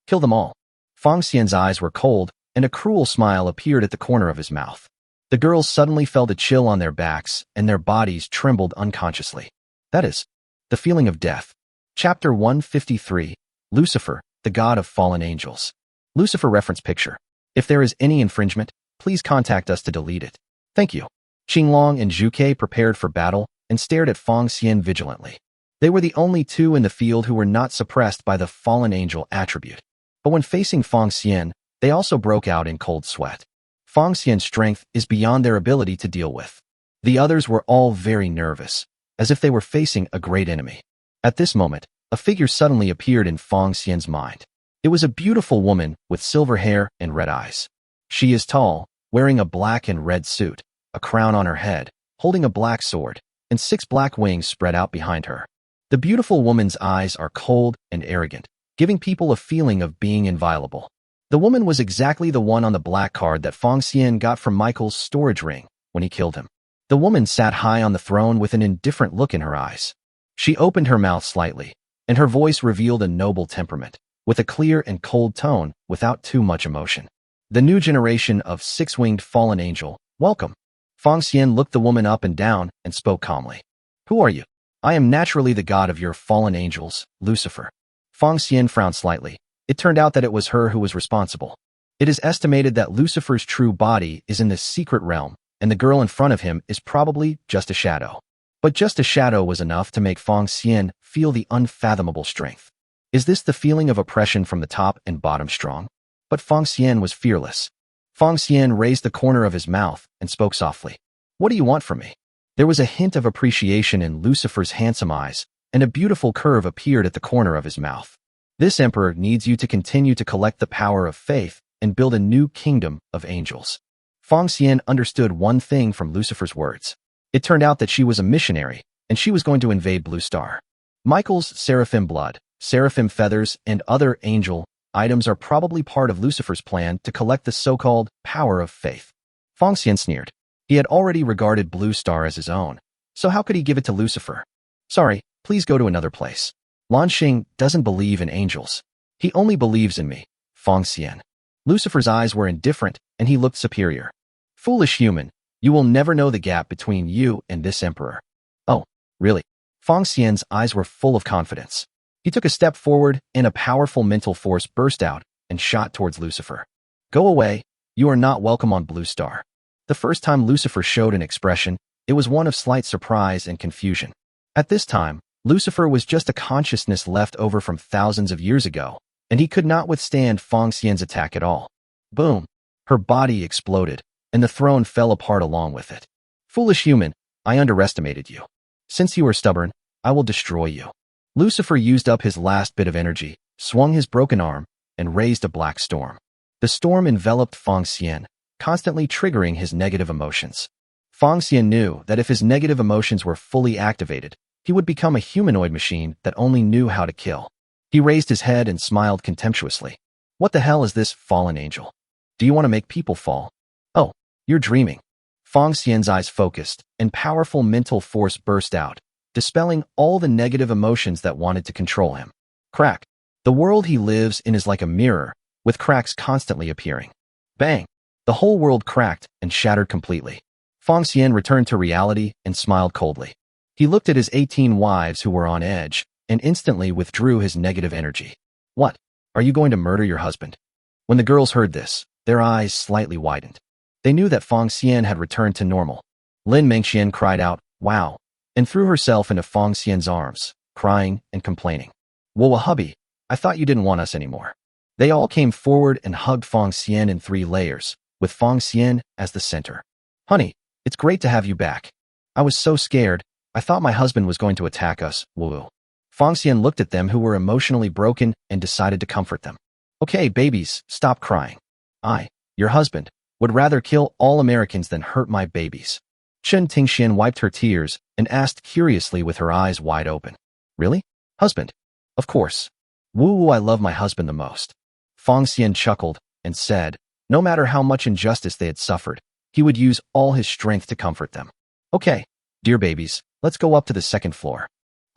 Kill them all." Feng Xian's eyes were cold, and a cruel smile appeared at the corner of his mouth. The girls suddenly felt a chill on their backs, and their bodies trembled unconsciously. That is, the feeling of death. Chapter 153, Lucifer, the God of Fallen Angels. Lucifer reference picture. If there is any infringement, please contact us to delete it. Thank you. Qinglong and Zhu Ke prepared for battle and stared at Feng Xian vigilantly. They were the only 2 in the field who were not suppressed by the fallen angel attribute. But when facing Feng Xian, they also broke out in cold sweat. Feng Xian's strength is beyond their ability to deal with. The others were all very nervous, as if they were facing a great enemy. At this moment, a figure suddenly appeared in Feng Xian's mind. It was a beautiful woman with silver hair and red eyes. She is tall, wearing a black and red suit, a crown on her head, holding a black sword, and 6 black wings spread out behind her. The beautiful woman's eyes are cold and arrogant, giving people a feeling of being inviolable. The woman was exactly the one on the black card that Feng Xian got from Michael's storage ring when he killed him. The woman sat high on the throne with an indifferent look in her eyes. She opened her mouth slightly, and her voice revealed a noble temperament, with a clear and cold tone without too much emotion. The new generation of 6-winged fallen angel, welcome. Feng Xian looked the woman up and down and spoke calmly. Who are you? I am naturally the god of your fallen angels, Lucifer. Feng Xian frowned slightly. It turned out that it was her who was responsible. It is estimated that Lucifer's true body is in the secret realm, and the girl in front of him is probably just a shadow. But just a shadow was enough to make Feng Xian feel the unfathomable strength. Is this the feeling of oppression from the top and bottom strong? But Feng Xian was fearless. Feng Xian raised the corner of his mouth and spoke softly. What do you want from me? There was a hint of appreciation in Lucifer's handsome eyes, and a beautiful curve appeared at the corner of his mouth. This emperor needs you to continue to collect the power of faith and build a new kingdom of angels. Feng Xian understood one thing from Lucifer's words. It turned out that she was a missionary, and she was going to invade Blue Star. Michael's seraphim blood, seraphim feathers, and other angel items are probably part of Lucifer's plan to collect the so-called power of faith. Feng Xian sneered. He had already regarded Blue Star as his own, so how could he give it to Lucifer? Sorry, please go to another place. Lan Xing doesn't believe in angels. He only believes in me, Feng Xian. Lucifer's eyes were indifferent, and he looked superior. Foolish human, you will never know the gap between you and this emperor. Oh, really? Feng Xian's eyes were full of confidence. He took a step forward, and a powerful mental force burst out and shot towards Lucifer. Go away, you are not welcome on Blue Star. The first time Lucifer showed an expression, it was one of slight surprise and confusion. At this time, Lucifer was just a consciousness left over from thousands of years ago, and he could not withstand Feng Xian's attack at all. Boom! Her body exploded, and the throne fell apart along with it. Foolish human, I underestimated you. Since you are stubborn, I will destroy you. Lucifer used up his last bit of energy, swung his broken arm, and raised a black storm. The storm enveloped Feng Xian, constantly triggering his negative emotions. Feng Xian knew that if his negative emotions were fully activated, he would become a humanoid machine that only knew how to kill. He raised his head and smiled contemptuously. What the hell is this, fallen angel? Do you want to make people fall? Oh, you're dreaming. Feng Xian's eyes focused, and powerful mental force burst out, dispelling all the negative emotions that wanted to control him. Crack. The world he lives in is like a mirror, with cracks constantly appearing. Bang! The whole world cracked and shattered completely. Feng Xian returned to reality and smiled coldly. He looked at his 18 wives who were on edge, and instantly withdrew his negative energy. What? Are you going to murder your husband? When the girls heard this, their eyes slightly widened. They knew that Feng Xian had returned to normal. Lin Mengxian cried out, "Wow," and threw herself into Feng Xian's arms, crying and complaining. "Whoa, hubby, I thought you didn't want us anymore." They all came forward and hugged Feng Xian in 3 layers, with Feng Xian as the center. "Honey, it's great to have you back. I was so scared, I thought my husband was going to attack us." Woo. Feng Xian looked at them who were emotionally broken and decided to comfort them. "Okay, babies, stop crying. I, your husband, would rather kill all Americans than hurt my babies." Chen Tingxian wiped her tears and asked curiously with her eyes wide open. "Really? Husband?" "Of course. Woo, I love my husband the most." Feng Xian chuckled and said, no matter how much injustice they had suffered, he would use all his strength to comfort them. "Okay, dear babies, let's go up to the 2nd floor."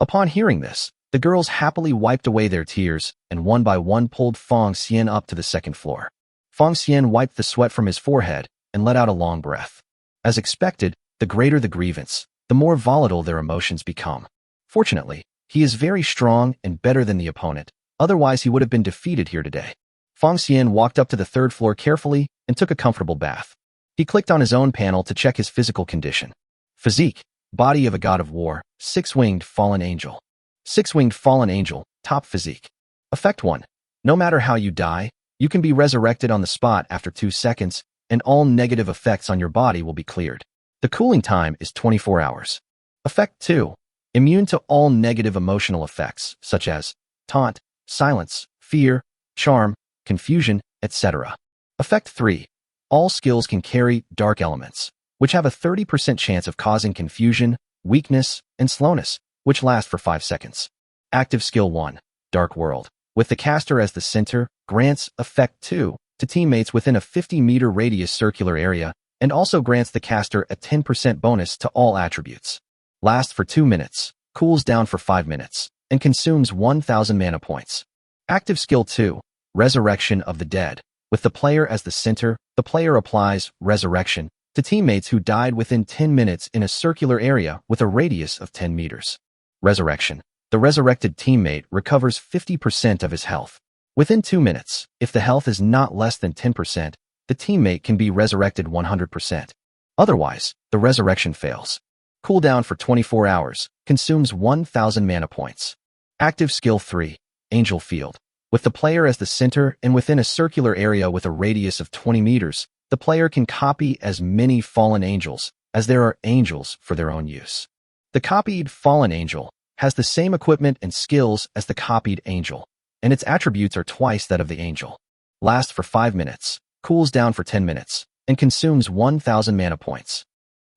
Upon hearing this, the girls happily wiped away their tears and one by one pulled Feng Xian up to the 2nd floor. Feng Xian wiped the sweat from his forehead and let out a long breath. As expected, the greater the grievance, the more volatile their emotions become. Fortunately, he is very strong and better than the opponent, otherwise he would have been defeated here today. Feng Xian walked up to the 3rd floor carefully and took a comfortable bath. He clicked on his own panel to check his physical condition. Physique, body of a god of war, 6-winged fallen angel. 6-winged fallen angel, top physique. Effect 1. No matter how you die, you can be resurrected on the spot after 2 seconds, and all negative effects on your body will be cleared. The cooling time is 24 hours. Effect 2. Immune to all negative emotional effects, such as taunt, silence, fear, charm, confusion, etc. Effect 3. All skills can carry dark elements, which have a 30% chance of causing confusion, weakness, and slowness, which last for 5 seconds. Active skill 1. Dark World. With the caster as the center, grants Effect 2 to teammates within a 50-meter radius circular area, and also grants the caster a 10% bonus to all attributes. Lasts for 2 minutes, cools down for 5 minutes, and consumes 1,000 mana points. Active skill 2. Resurrection of the Dead. With the player as the center, the player applies Resurrection to teammates who died within 10 minutes in a circular area with a radius of 10 meters. Resurrection. The resurrected teammate recovers 50% of his health. Within 2 minutes, if the health is not less than 10%, the teammate can be resurrected 100%. Otherwise, the resurrection fails. Cooldown for 24 hours, consumes 1,000 mana points. Active skill 3. Angel Field. With the player as the center and within a circular area with a radius of 20 meters, the player can copy as many fallen angels as there are angels for their own use. The copied fallen angel has the same equipment and skills as the copied angel, and its attributes are twice that of the angel. Lasts for 5 minutes, cools down for 10 minutes, and consumes 1,000 mana points.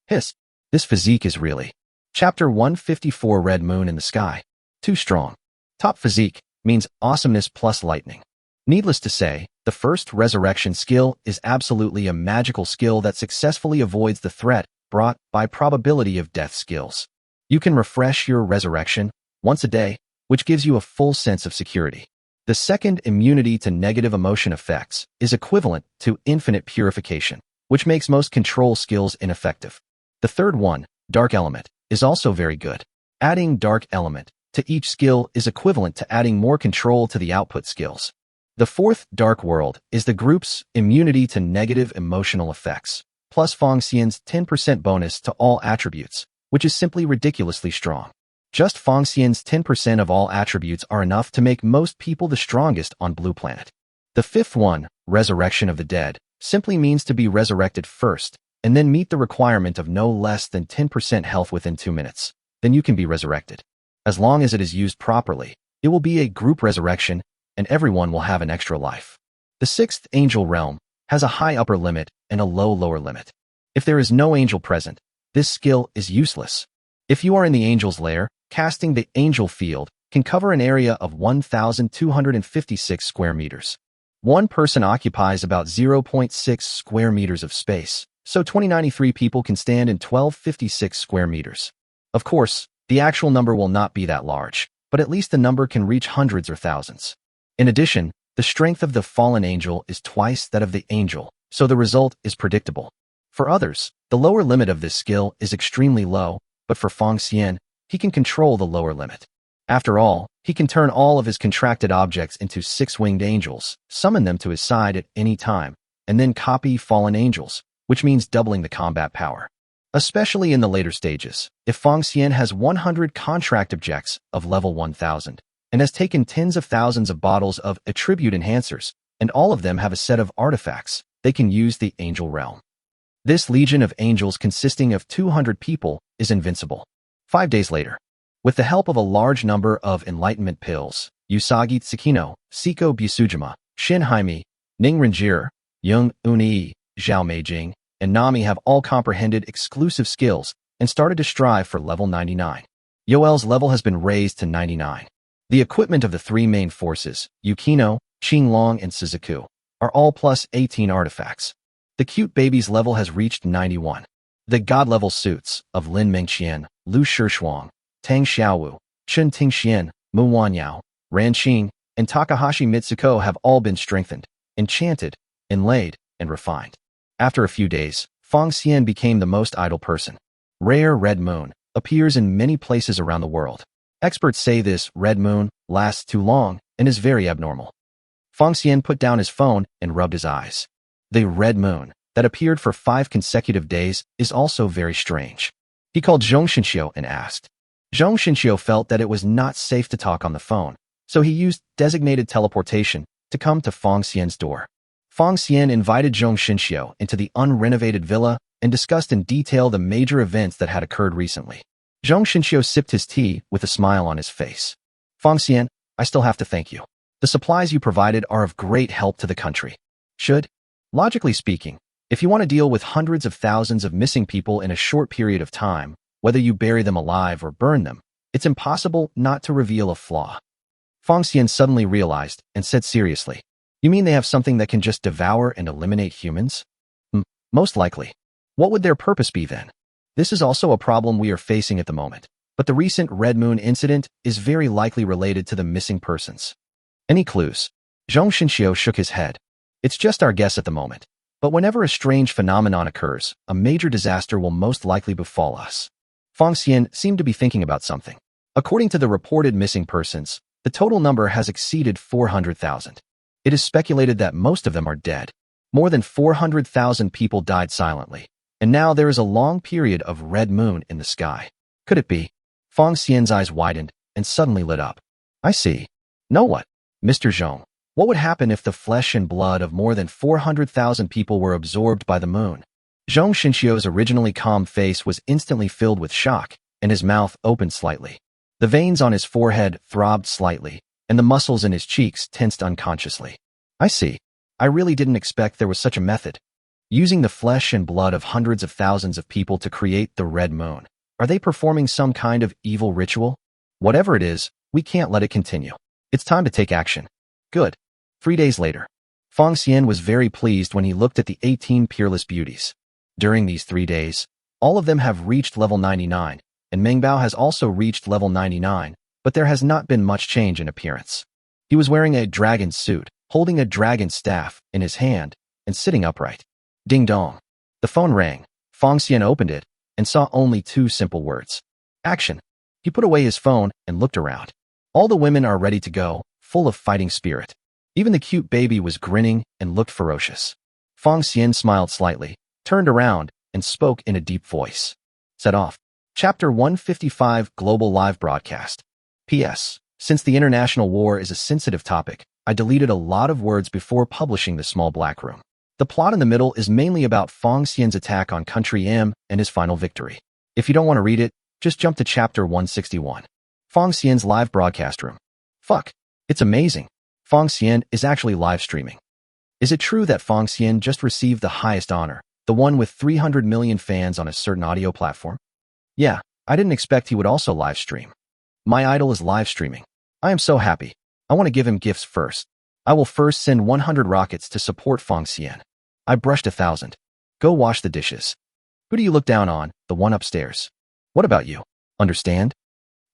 Hiss. This physique is really. Chapter 154 Red Moon in the Sky. Too strong. Top physique means awesomeness plus lightning. Needless to say, the first resurrection skill is absolutely a magical skill that successfully avoids the threat brought by probability of death skills. You can refresh your resurrection once a day, which gives you a full sense of security. The second, immunity to negative emotion effects, is equivalent to infinite purification, which makes most control skills ineffective. The third one, dark element, is also very good. Adding dark element to each skill is equivalent to adding more control to the output skills. The fourth, dark world, is the group's immunity to negative emotional effects, plus Feng Xian's 10% bonus to all attributes, which is simply ridiculously strong. Just Feng Xian's 10% of all attributes are enough to make most people the strongest on Blue Planet. The fifth one, resurrection of the dead, simply means to be resurrected first, and then meet the requirement of no less than 10% health within 2 minutes. Then you can be resurrected. As long as it is used properly, it will be a group resurrection, and everyone will have an extra life. The sixth angel realm has a high upper limit and a low lower limit. If there is no angel present, this skill is useless. If you are in the angel's lair, casting the angel field can cover an area of 1,256 square meters. One person occupies about 0.6 square meters of space, so 2093 people can stand in 1,256 square meters. Of course, the actual number will not be that large, but at least the number can reach hundreds or thousands. In addition, the strength of the fallen angel is twice that of the angel, so the result is predictable. For others, the lower limit of this skill is extremely low, but for Feng Xian, he can control the lower limit. After all, he can turn all of his contracted objects into six-winged angels, summon them to his side at any time, and then copy fallen angels, which means doubling the combat power. Especially in the later stages, if Feng Xian has 100 contract objects of level 1000, and has taken tens of thousands of bottles of attribute enhancers, and all of them have a set of artifacts, they can use the angel realm. This legion of angels consisting of 200 people is invincible. 5 days later, with the help of a large number of enlightenment pills, Usagi Tsukino, Siko Busujima, Shin Haimi, Ning Renjir, Yung Uni, Zhao Meijing, and Nami have all comprehended exclusive skills and started to strive for level 99. Yoel's level has been raised to 99. The equipment of the three main forces, Yukino, Qinglong, and Suzuku, are all plus 18 artifacts. The cute baby's level has reached 91. The god-level suits of Lin Mengqian, Lu Shishuang, Tang Xiaowu, Chen Tingxian, Mu Wanyao, Ran Qing, and Takahashi Mitsuko have all been strengthened, enchanted, inlaid, and refined. After a few days, Feng Xian became the most idle person. Rare red moon appears in many places around the world. Experts say this red moon lasts too long and is very abnormal. Feng Xian put down his phone and rubbed his eyes. The red moon that appeared for 5 consecutive days is also very strange. He called Zhong Shinxiu and asked. Zhong Shinxiu felt that it was not safe to talk on the phone, so he used designated teleportation to come to Feng Xian's door. Feng Xian invited Zhong Shinxiu into the unrenovated villa and discussed in detail the major events that had occurred recently. Zhong Shinxiu sipped his tea with a smile on his face. Feng Xian, I still have to thank you. The supplies you provided are of great help to the country. Logically speaking, if you want to deal with hundreds of thousands of missing people in a short period of time, whether you bury them alive or burn them, it's impossible not to reveal a flaw. Feng Xian suddenly realized and said seriously, You mean they have something that can just devour and eliminate humans? Most likely. What would their purpose be then? This is also a problem we are facing at the moment, but the recent Red Moon incident is very likely related to the missing persons. Any clues? Zhong Shinxiu shook his head. It's just our guess at the moment, but whenever a strange phenomenon occurs, a major disaster will most likely befall us. Feng Xian seemed to be thinking about something. According to the reported missing persons, the total number has exceeded 400,000. It is speculated that most of them are dead. More than 400,000 people died silently, and now there is a long period of red moon in the sky. Could it be? Feng Xian's eyes widened and suddenly lit up. I see. Know what? Mr. Zhong, what would happen if the flesh and blood of more than 400,000 people were absorbed by the moon? Zhong Shinxiu's originally calm face was instantly filled with shock, and his mouth opened slightly. The veins on his forehead throbbed slightly, and the muscles in his cheeks tensed unconsciously. I see. I really didn't expect there was such a method. Using the flesh and blood of hundreds of thousands of people to create the red moon. Are they performing some kind of evil ritual? Whatever it is, we can't let it continue. It's time to take action. Good. 3 days later, Feng Xian was very pleased when he looked at the 18 peerless beauties. During these 3 days, all of them have reached level 99, and Meng Bao has also reached level 99, but there has not been much change in appearance. He was wearing a dragon suit, holding a dragon staff in his hand, and sitting upright. Ding dong. The phone rang. Feng Xian opened it and saw only 2 simple words. Action. He put away his phone and looked around. All the women are ready to go, full of fighting spirit. Even the cute baby was grinning and looked ferocious. Feng Xian smiled slightly, turned around, and spoke in a deep voice. Set off. Chapter 155 Global Live Broadcast. P.S. Since the international war is a sensitive topic, I deleted a lot of words before publishing the small black room. The plot in the middle is mainly about Fong Xian's attack on Country M and his final victory. If you don't want to read it, just jump to chapter 161. Fong Xian's live broadcast room. Fuck. It's amazing. Fong Xian is actually live streaming. Is it true that Fong Xian just received the highest honor, the one with 300 million fans on a certain audio platform? Yeah, I didn't expect he would also live stream. My idol is live streaming. I am so happy. I want to give him gifts first. I will first send 100 rockets to support Fong Xian. I brushed 1,000. Go wash the dishes. Who do you look down on? The one upstairs. What about you? Understand?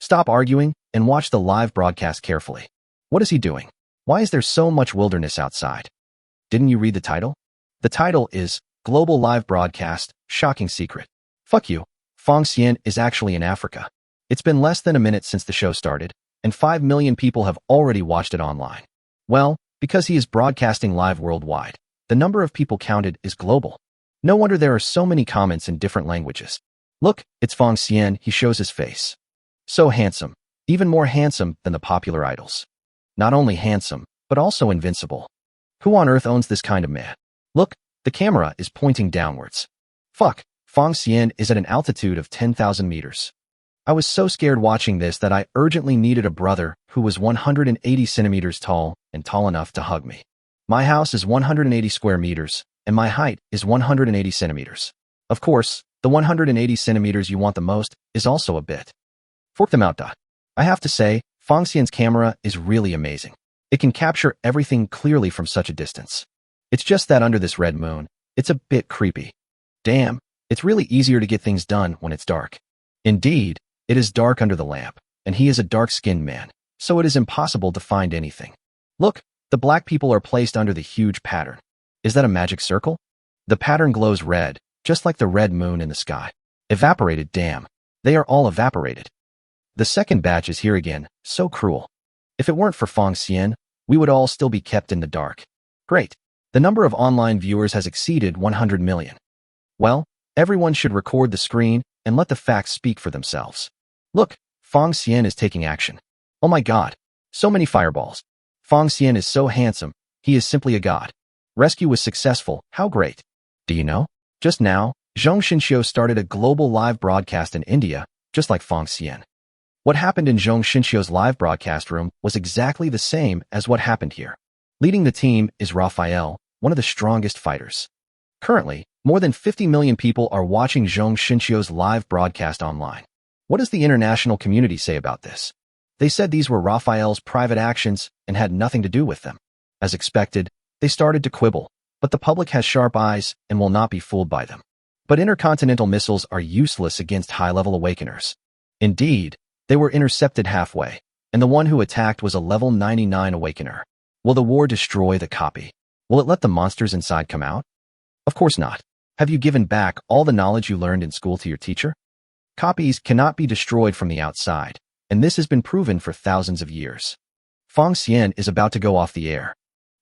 Stop arguing and watch the live broadcast carefully. What is he doing? Why is there so much wilderness outside? Didn't you read the title? The title is Global Live Broadcast, Shocking Secret. Fuck you. Fong Xian is actually in Africa. It's been less than a minute since the show started, and 5 million people have already watched it online. Well, because he is broadcasting live worldwide, the number of people counted is global. No wonder there are so many comments in different languages. Look, it's Fong Xian, he shows his face. So handsome, even more handsome than the popular idols. Not only handsome, but also invincible. Who on earth owns this kind of man? Look, the camera is pointing downwards. Fuck, Fong Xian is at an altitude of 10,000 meters. I was so scared watching this that I urgently needed a brother who was 180 centimeters tall and tall enough to hug me. My house is 180 square meters, and my height is 180 centimeters. Of course, the 180 centimeters you want the most is also a bit. Fork them out. I have to say, Fong Xian's camera is really amazing. It can capture everything clearly from such a distance. It's just that under this red moon, it's a bit creepy. Damn, it's really easier to get things done when it's dark. Indeed, it is dark under the lamp, and he is a dark-skinned man, so it is impossible to find anything. Look, the black people are placed under the huge pattern. Is that a magic circle? The pattern glows red, just like the red moon in the sky. Evaporated, damn. They are all evaporated. The second batch is here again, so cruel. If it weren't for Fong Xian, we would all still be kept in the dark. Great. The number of online viewers has exceeded 100 million. Well, everyone should record the screen and let the facts speak for themselves. Look, Fong Xian is taking action. Oh my god. So many fireballs. Fong Xian is so handsome, he is simply a god. Rescue was successful, how great. Do you know? Just now, Zhong Xinxiu started a global live broadcast in India, just like Fong Xian. What happened in Zhong Xinxiu's live broadcast room was exactly the same as what happened here. Leading the team is Raphael, one of the strongest fighters. Currently, more than 50 million people are watching Zhong Xinxiu's live broadcast online. What does the international community say about this? They said these were Raphael's private actions and had nothing to do with them. As expected, they started to quibble, but the public has sharp eyes and will not be fooled by them. But intercontinental missiles are useless against high-level awakeners. Indeed, they were intercepted halfway, and the one who attacked was a level 99 awakener. Will the war destroy the copy? Will it let the monsters inside come out? Of course not. Have you given back all the knowledge you learned in school to your teacher? Copies cannot be destroyed from the outside, and this has been proven for thousands of years. Fong Xian is about to go off the air.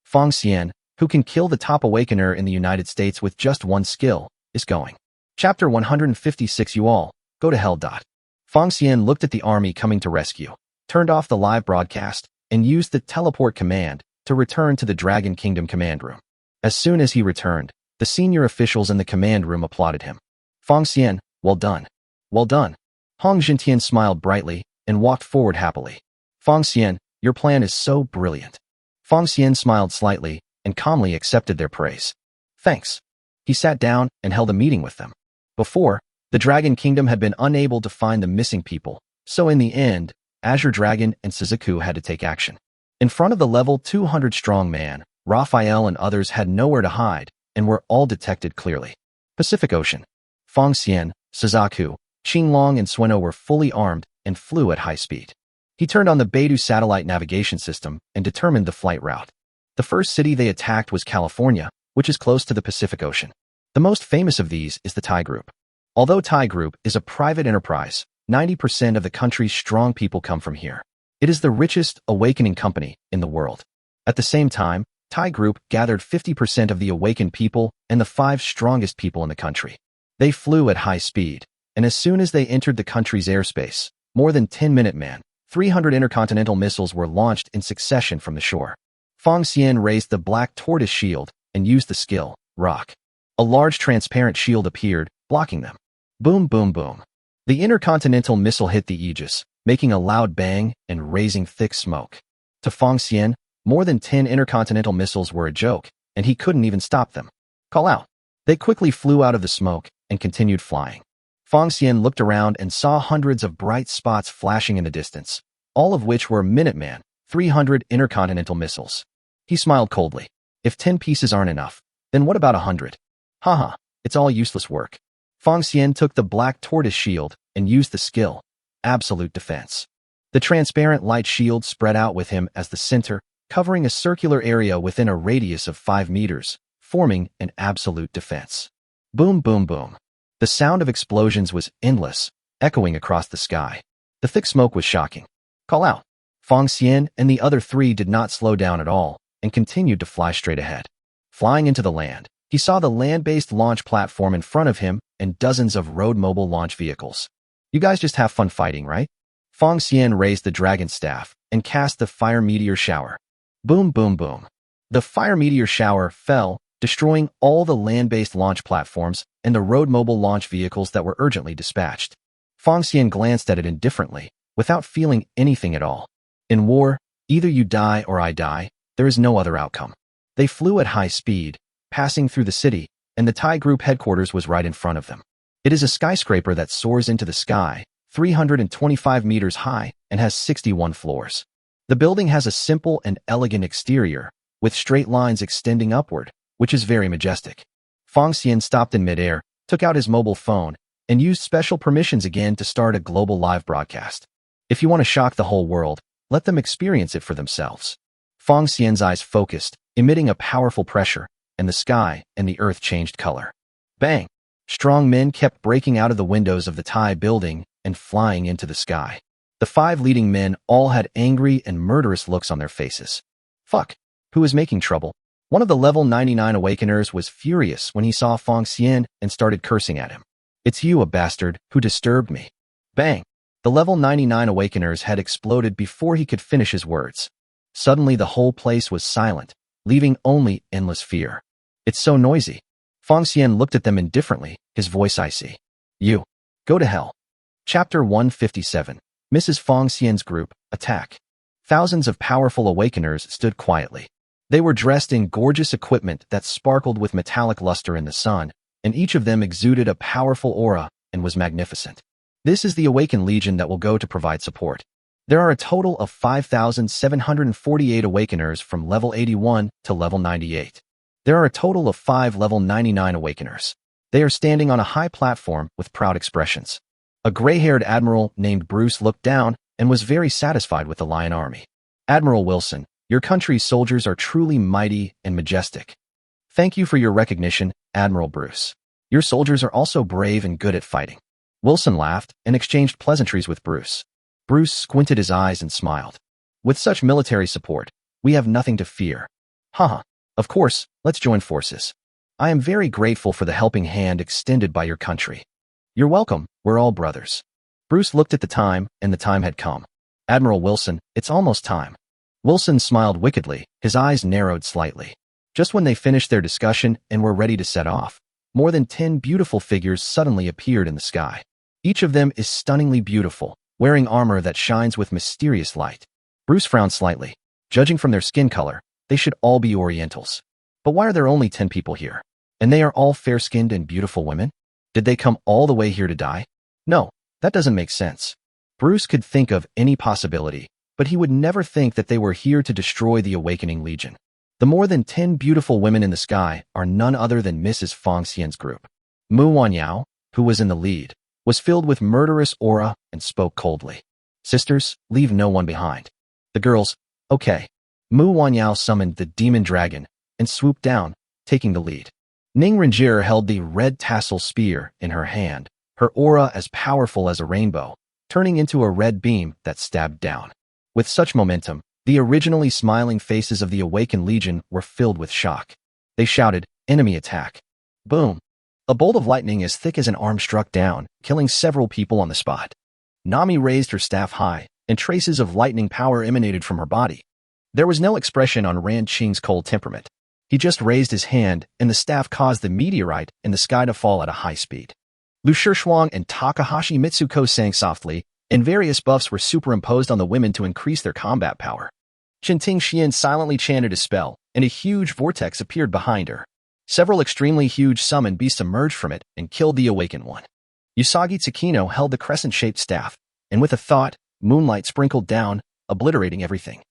Fong Xian, who can kill the top awakener in the United States with just one skill, is going. Chapter 156. You all, go to hell. Fong Xian looked at the army coming to rescue, turned off the live broadcast, and used the teleport command to return to the Dragon Kingdom command room. As soon as he returned, the senior officials in the command room applauded him. Fong Xian, well done. Well done. Hong Jintian smiled brightly and walked forward happily. Fong Xian, your plan is so brilliant. Fong Xian smiled slightly and calmly accepted their praise. Thanks. He sat down and held a meeting with them. Before, the Dragon Kingdom had been unable to find the missing people, so in the end, Azure Dragon and Suzaku had to take action. In front of the level 200 strong man, Raphael and others had nowhere to hide and were all detected clearly. Pacific Ocean. Fong Xian, Suzaku, Qinglong and Sueno were fully armed and flew at high speed. He turned on the Beidou satellite navigation system and determined the flight route. The first city they attacked was California, which is close to the Pacific Ocean. The most famous of these is the Thai Group. Although Thai Group is a private enterprise, 90% of the country's strong people come from here. It is the richest awakening company in the world. At the same time, Thai Group gathered 50% of the awakened people and the 5 strongest people in the country. They flew at high speed, and as soon as they entered the country's airspace, more than 10 Minuteman, 300 intercontinental missiles were launched in succession from the shore. Fong Xian raised the black tortoise shield and used the skill, Rock. A large transparent shield appeared, blocking them. Boom, boom, boom. The intercontinental missile hit the Aegis, making a loud bang and raising thick smoke. To Fong Xian, more than 10 intercontinental missiles were a joke, and he couldn't even stop them. Call out. They quickly flew out of the smoke and continued flying. Fong Xian looked around and saw hundreds of bright spots flashing in the distance, all of which were Minuteman, 300 intercontinental missiles. He smiled coldly. If 10 pieces aren't enough, then what about 100? Haha, it's all useless work. Fong Xian took the black tortoise shield and used the skill, absolute defense. The transparent light shield spread out with him as the center, covering a circular area within a radius of 5 meters, forming an absolute defense. Boom, boom, boom. The sound of explosions was endless, echoing across the sky. The thick smoke was shocking. Call out. Fong Xian and the other 3 did not slow down at all and continued to fly straight ahead. Flying into the land, he saw the land-based launch platform in front of him and dozens of road mobile launch vehicles. You guys just have fun fighting, right? Fong Xian raised the dragon staff and cast the fire meteor shower. Boom, boom, boom. The fire meteor shower fell, destroying all the land-based launch platforms and the road mobile launch vehicles that were urgently dispatched. Fong Xian glanced at it indifferently, without feeling anything at all. In war, either you die or I die, there is no other outcome. They flew at high speed, passing through the city, and the Thai group headquarters was right in front of them. It is a skyscraper that soars into the sky, 325 meters high, and has 61 floors. The building has a simple and elegant exterior, with straight lines extending upward, which is very majestic. Fong Xian stopped in midair, took out his mobile phone, and used special permissions again to start a global live broadcast. If you want to shock the whole world, let them experience it for themselves. Fong Xian's eyes focused, emitting a powerful pressure, and the sky and the earth changed color. Bang! Strong men kept breaking out of the windows of the Thai building and flying into the sky. The 5 leading men all had angry and murderous looks on their faces. Fuck! Who is making trouble? One of the level 99 awakeners was furious when he saw Fong Xian and started cursing at him. It's you, a bastard, who disturbed me. Bang! The level 99 awakeners had exploded before he could finish his words. Suddenly the whole place was silent, leaving only endless fear. It's so noisy. Fong Xian looked at them indifferently, his voice icy. You. Go to hell. Chapter 157. Mrs. Fong Xian's group, attack. Thousands of powerful awakeners stood quietly. They were dressed in gorgeous equipment that sparkled with metallic luster in the sun, and each of them exuded a powerful aura and was magnificent. This is the Awakened Legion that will go to provide support. There are a total of 5,748 awakeners from level 81 to level 98. There are a total of 5 level 99 awakeners. They are standing on a high platform with proud expressions. A gray-haired admiral named Bruce looked down and was very satisfied with the Lion Army. Admiral Wilson, your country's soldiers are truly mighty and majestic. Thank you for your recognition, Admiral Bruce. Your soldiers are also brave and good at fighting. Wilson laughed and exchanged pleasantries with Bruce. Bruce squinted his eyes and smiled. With such military support, we have nothing to fear. Haha. Of course, let's join forces. I am very grateful for the helping hand extended by your country. You're welcome, we're all brothers. Bruce looked at the time, and the time had come. Admiral Wilson, it's almost time. Wilson smiled wickedly, his eyes narrowed slightly. Just when they finished their discussion and were ready to set off, more than 10 beautiful figures suddenly appeared in the sky. Each of them is stunningly beautiful, wearing armor that shines with mysterious light. Bruce frowned slightly. Judging from their skin color, they should all be Orientals. But why are there only 10 people here? And they are all fair-skinned and beautiful women? Did they come all the way here to die? No, that doesn't make sense. Bruce could think of any possibility, but he would never think that they were here to destroy the Awakening Legion. The more than 10 beautiful women in the sky are none other than Mrs. Fong Xian's group. Mu Wanyao, who was in the lead, was filled with murderous aura and spoke coldly. Sisters, leave no one behind. The girls, okay. Mu Wanyao summoned the demon dragon and swooped down, taking the lead. Ning Renjir held the red tassel spear in her hand, her aura as powerful as a rainbow, turning into a red beam that stabbed down. With such momentum, the originally smiling faces of the Awakened Legion were filled with shock. They shouted, "Enemy attack!" Boom! A bolt of lightning as thick as an arm struck down, killing several people on the spot. Nami raised her staff high, and traces of lightning power emanated from her body. There was no expression on Ran Qing's cold temperament. He just raised his hand, and the staff caused the meteorite in the sky to fall at a high speed. Lu Shuang and Takahashi Mitsuko sang softly, and various buffs were superimposed on the women to increase their combat power. Shinting Xian silently chanted a spell, and a huge vortex appeared behind her. Several extremely huge summoned beasts emerged from it and killed the awakened one. Usagi Tsukino held the crescent-shaped staff, and with a thought, moonlight sprinkled down, obliterating everything.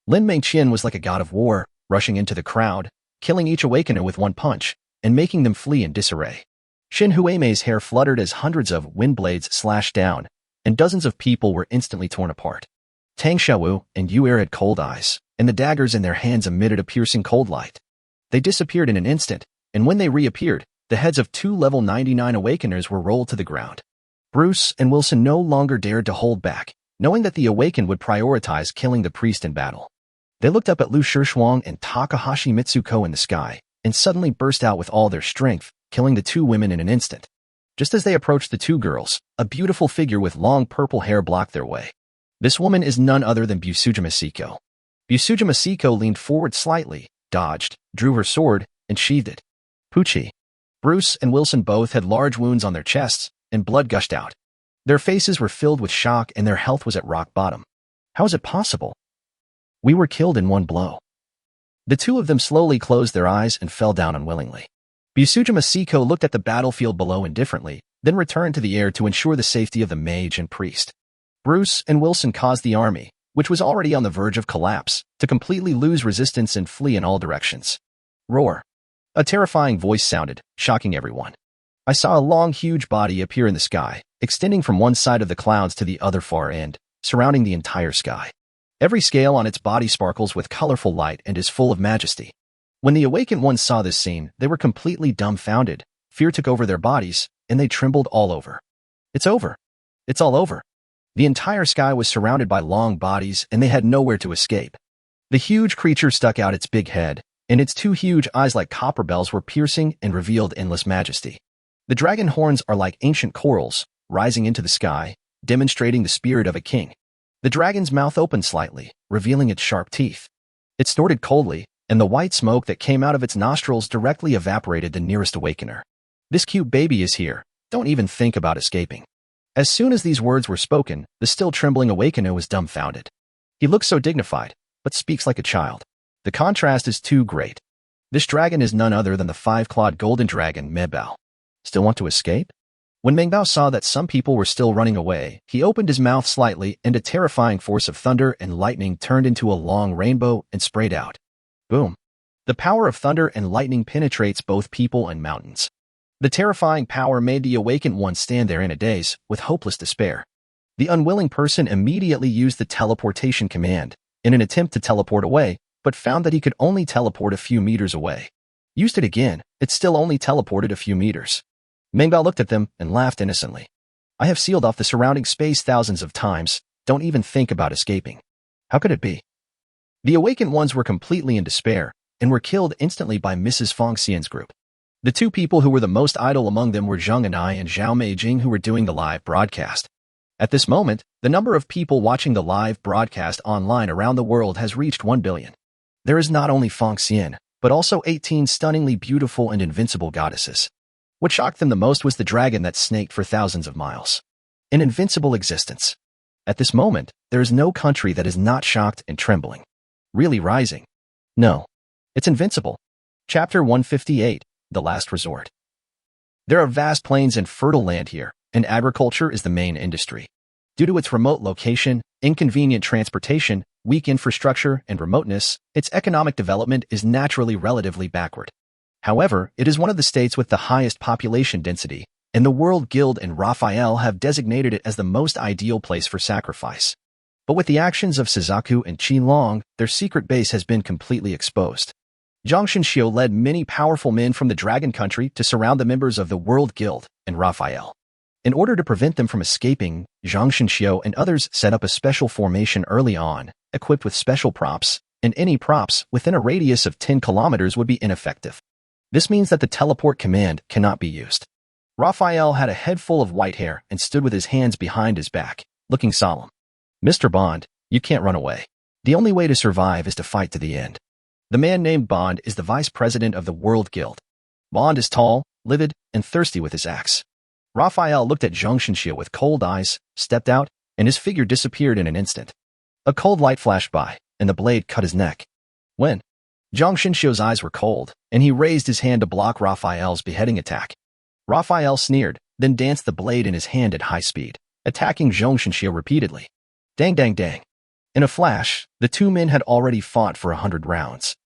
Lin Mengqian was like a god of war, rushing into the crowd, killing each awakener with one punch, and making them flee in disarray. Shin Huimei's hair fluttered as hundreds of wind blades slashed down, and dozens of people were instantly torn apart. Tang Xiaowu and Yu'er had cold eyes, and the daggers in their hands emitted a piercing cold light. They disappeared in an instant, and when they reappeared, the heads of 2 level 99 awakeners were rolled to the ground. Bruce and Wilson no longer dared to hold back, knowing that the awakened would prioritize killing the priest in battle. They looked up at Lu Shuang and Takahashi Mitsuko in the sky, and suddenly burst out with all their strength, killing the 2 women in an instant. Just as they approached the 2 girls, a beautiful figure with long purple hair blocked their way. This woman is none other than Busuja Masiko. Busuja Masiko leaned forward slightly, dodged, drew her sword, and sheathed it. Pucci. Bruce and Wilson both had large wounds on their chests, and blood gushed out. Their faces were filled with shock and their health was at rock bottom. How is it possible? We were killed in one blow. The 2 of them slowly closed their eyes and fell down unwillingly. Busuja Masiko looked at the battlefield below indifferently, then returned to the air to ensure the safety of the mage and priest. Bruce and Wilson caused the army, which was already on the verge of collapse, to completely lose resistance and flee in all directions. Roar. A terrifying voice sounded, shocking everyone. I saw a long, huge body appear in the sky, extending from one side of the clouds to the other far end, surrounding the entire sky. Every scale on its body sparkles with colorful light and is full of majesty. When the awakened ones saw this scene, they were completely dumbfounded. Fear took over their bodies, and they trembled all over. It's over. It's all over. The entire sky was surrounded by long bodies, and they had nowhere to escape. The huge creature stuck out its big head, and its 2 huge eyes like copper bells were piercing and revealed endless majesty. The dragon horns are like ancient corals, rising into the sky, demonstrating the spirit of a king. The dragon's mouth opened slightly, revealing its sharp teeth. It snorted coldly, and the white smoke that came out of its nostrils directly evaporated the nearest awakener. This cute baby is here. Don't even think about escaping. As soon as these words were spoken, the still trembling awakener was dumbfounded. He looks so dignified, but speaks like a child. The contrast is too great. This dragon is none other than the 5-clawed golden dragon, Mengbao. Still want to escape? When Mengbao saw that some people were still running away, he opened his mouth slightly and a terrifying force of thunder and lightning turned into a long rainbow and sprayed out. Boom. The power of thunder and lightning penetrates both people and mountains. The terrifying power made the awakened one stand there in a daze, with hopeless despair. The unwilling person immediately used the teleportation command, in an attempt to teleport away, but found that he could only teleport a few meters away. Used it again, it still only teleported a few meters. Mengbao looked at them and laughed innocently. I have sealed off the surrounding space thousands of times, don't even think about escaping. How could it be? The awakened ones were completely in despair, and were killed instantly by Mrs. Fong Xian's group. The 2 people who were the most idle among them were Zhang Anai and Zhao Meijing, who were doing the live broadcast. At this moment, the number of people watching the live broadcast online around the world has reached 1 billion. There is not only Fong Xian, but also 18 stunningly beautiful and invincible goddesses. What shocked them the most was the dragon that snaked for thousands of miles. An invincible existence. At this moment, there is no country that is not shocked and trembling. Really rising. No. It's invincible. Chapter 158, The Last Resort. There are vast plains and fertile land here, and agriculture is the main industry. Due to its remote location, inconvenient transportation, weak infrastructure, and remoteness, its economic development is naturally relatively backward. However, it is one of the states with the highest population density, and the World Guild and Raphael have designated it as the most ideal place for sacrifice. But with the actions of Suzaku and Qi Long, their secret base has been completely exposed. Zhang Shenxiu led many powerful men from the Dragon Country to surround the members of the World Guild and Raphael. In order to prevent them from escaping, Zhang Shenxiu and others set up a special formation early on, equipped with special props, and any props within a radius of 10 kilometers would be ineffective. This means that the teleport command cannot be used. Raphael had a head full of white hair and stood with his hands behind his back, looking solemn. Mr. Bond, you can't run away. The only way to survive is to fight to the end. The man named Bond is the vice president of the World Guild. Bond is tall, livid, and thirsty with his axe. Raphael looked at Zhang Shenxia with cold eyes, stepped out, and his figure disappeared in an instant. A cold light flashed by, and the blade cut his neck. When? Zhang Shenxia's eyes were cold, and he raised his hand to block Raphael's beheading attack. Raphael sneered, then danced the blade in his hand at high speed, attacking Zhang Shenxia repeatedly. Dang dang dang. In a flash, the two men had already fought for 100 rounds.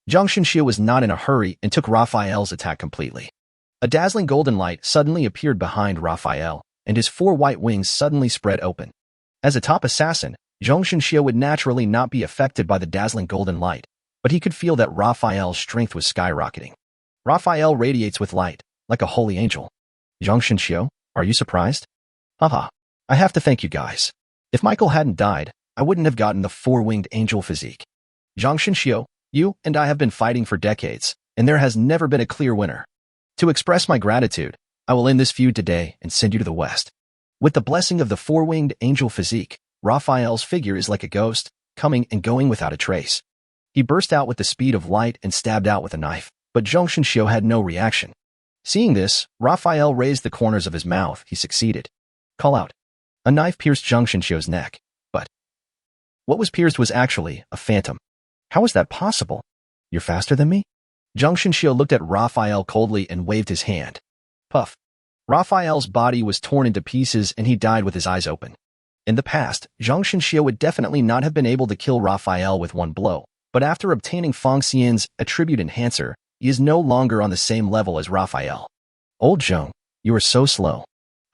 Zhang Shenxia was not in a hurry and took Raphael's attack completely. A dazzling golden light suddenly appeared behind Raphael, and his 4 white wings suddenly spread open. As a top assassin, Zhang Shenxia would naturally not be affected by the dazzling golden light, but he could feel that Raphael's strength was skyrocketing. Raphael radiates with light, like a holy angel. Zhang Shenxia, are you surprised? Haha. I have to thank you guys. If Michael hadn't died, I wouldn't have gotten the 4-winged angel physique. Zhang Shenxia, you and I have been fighting for decades, and there has never been a clear winner. To express my gratitude, I will end this feud today and send you to the west. With the blessing of the 4-winged angel physique, Raphael's figure is like a ghost, coming and going without a trace. He burst out with the speed of light and stabbed out with a knife, but Zhang Shenxia had no reaction. Seeing this, Raphael raised the corners of his mouth. He succeeded. Call out. A knife pierced Zhang Shenxia's neck, but what was pierced was actually a phantom. How is that possible? You're faster than me? Zhang Shenxia looked at Raphael coldly and waved his hand. Puff. Raphael's body was torn into pieces and he died with his eyes open. In the past, Zhang Shenxia would definitely not have been able to kill Raphael with one blow, but after obtaining Feng Xian's attribute enhancer, he is no longer on the same level as Raphael. Old Zhang, you are so slow.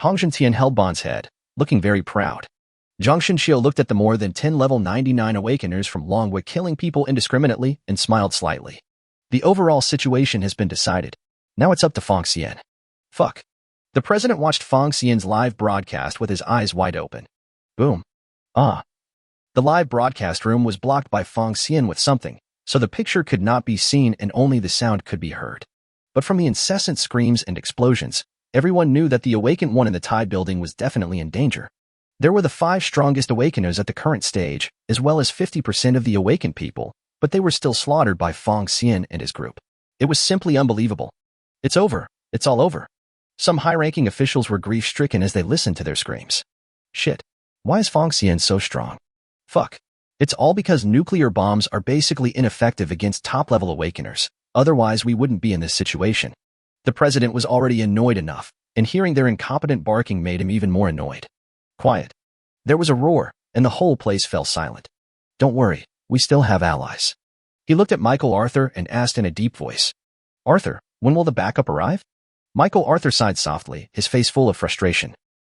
Hong Zhentian held Bond's head, looking very proud. Zhang Shenxia looked at the more than 10 level 99 awakeners from Longwood killing people indiscriminately and smiled slightly. The overall situation has been decided. Now it's up to Feng Xian. Fuck. The president watched Feng Xian's live broadcast with his eyes wide open. Boom. Ah. The live broadcast room was blocked by Feng Xian with something, so the picture could not be seen and only the sound could be heard. But from the incessant screams and explosions, everyone knew that the awakened one in the Tide building was definitely in danger. There were the 5 strongest awakeners at the current stage, as well as 50% of the awakened people, but they were still slaughtered by Feng Xian and his group. It was simply unbelievable. It's over. It's all over. Some high-ranking officials were grief-stricken as they listened to their screams. Shit. Why is Feng Xian so strong? Fuck. It's all because nuclear bombs are basically ineffective against top-level awakeners. Otherwise, we wouldn't be in this situation. The president was already annoyed enough, and hearing their incompetent barking made him even more annoyed. Quiet. There was a roar, and the whole place fell silent. Don't worry, we still have allies. He looked at Michael Arthur and asked in a deep voice. Arthur, when will the backup arrive? Michael Arthur sighed softly, his face full of frustration.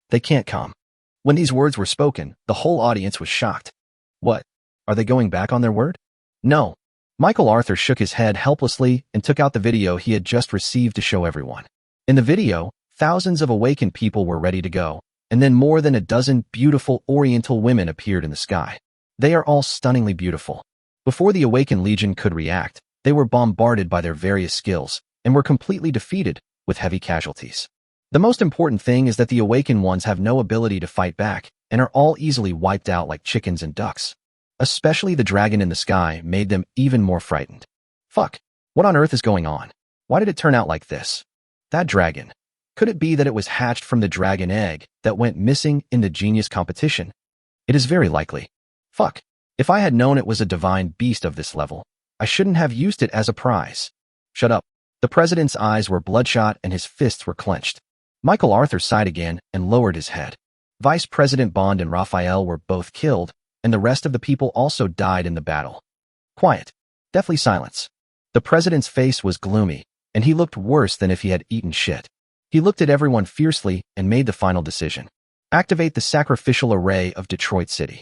They can't come. When these words were spoken, the whole audience was shocked. What? Are they going back on their word? No. Michael Arthur shook his head helplessly and took out the video he had just received to show everyone. In the video, thousands of awakened people were ready to go, and then more than a dozen beautiful Oriental women appeared in the sky. They are all stunningly beautiful. Before the awakened legion could react, they were bombarded by their various skills and were completely defeated with heavy casualties. The most important thing is that the awakened ones have no ability to fight back and are all easily wiped out like chickens and ducks. Especially the dragon in the sky made them even more frightened. Fuck. What on earth is going on? Why did it turn out like this? That dragon. Could it be that it was hatched from the dragon egg that went missing in the genius competition? It is very likely. Fuck. If I had known it was a divine beast of this level, I shouldn't have used it as a prize. Shut up. The president's eyes were bloodshot and his fists were clenched. Michael Arthur sighed again and lowered his head. Vice President Bond and Raphael were both killed, and the rest of the people also died in the battle. Quiet. Deathly silence. The president's face was gloomy, and he looked worse than if he had eaten shit. He looked at everyone fiercely and made the final decision. Activate the sacrificial array of Detroit City.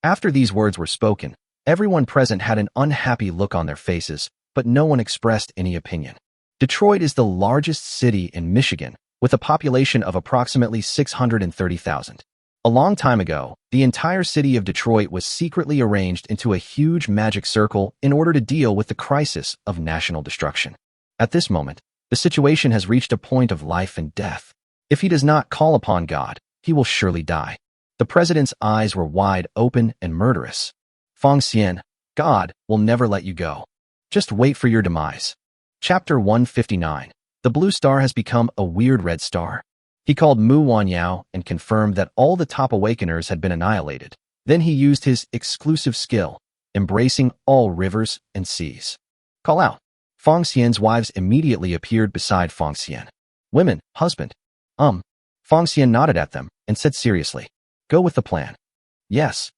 After these words were spoken, everyone present had an unhappy look on their faces, but no one expressed any opinion. Detroit is the largest city in Michigan, with a population of approximately 630,000. A long time ago, the entire city of Detroit was secretly arranged into a huge magic circle in order to deal with the crisis of national destruction. At this moment, the situation has reached a point of life and death. If he does not call upon God, he will surely die. The president's eyes were wide open and murderous. Feng Xian, God will never let you go. Just wait for your demise. Chapter 159. The blue star has become a weird red star. He called Mu Wanyao and confirmed that all the top awakeners had been annihilated. Then he used his exclusive skill, embracing all rivers and seas. Call out. Fong Xian's wives immediately appeared beside Fong Xian. Women, husband. Fong Xian nodded at them and said seriously, go with the plan. Yes.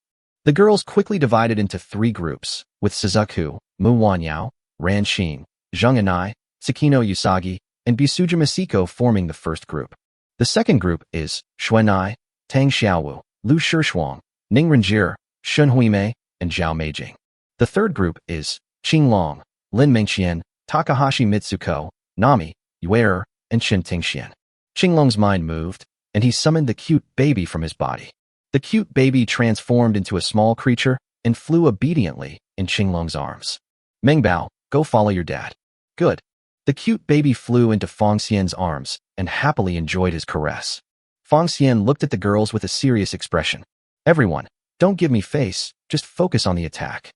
The girls quickly divided into 3 groups, with Suzuku, Mu Wanyao, Ran Xin, Zheng Anai, Sakino Usagi, and Bisuja Masiko forming the first group. The second group is Xuanai, Tang Xiaowu, Lu Shishuang, Ning Renjie, Shun Huimei, and Zhao Meijing. The third group is Qinglong, Lin Mingqian, Takahashi Mitsuko, Nami, Yuer, and Shen Tingxian. Qinglong's mind moved, and he summoned the cute baby from his body. The cute baby transformed into a small creature and flew obediently in Qinglong's arms. Mengbao, go follow your dad. Good. The cute baby flew into Fong Xian's arms and happily enjoyed his caress. Fong Xian looked at the girls with a serious expression. Everyone, don't give me face, just focus on the attack.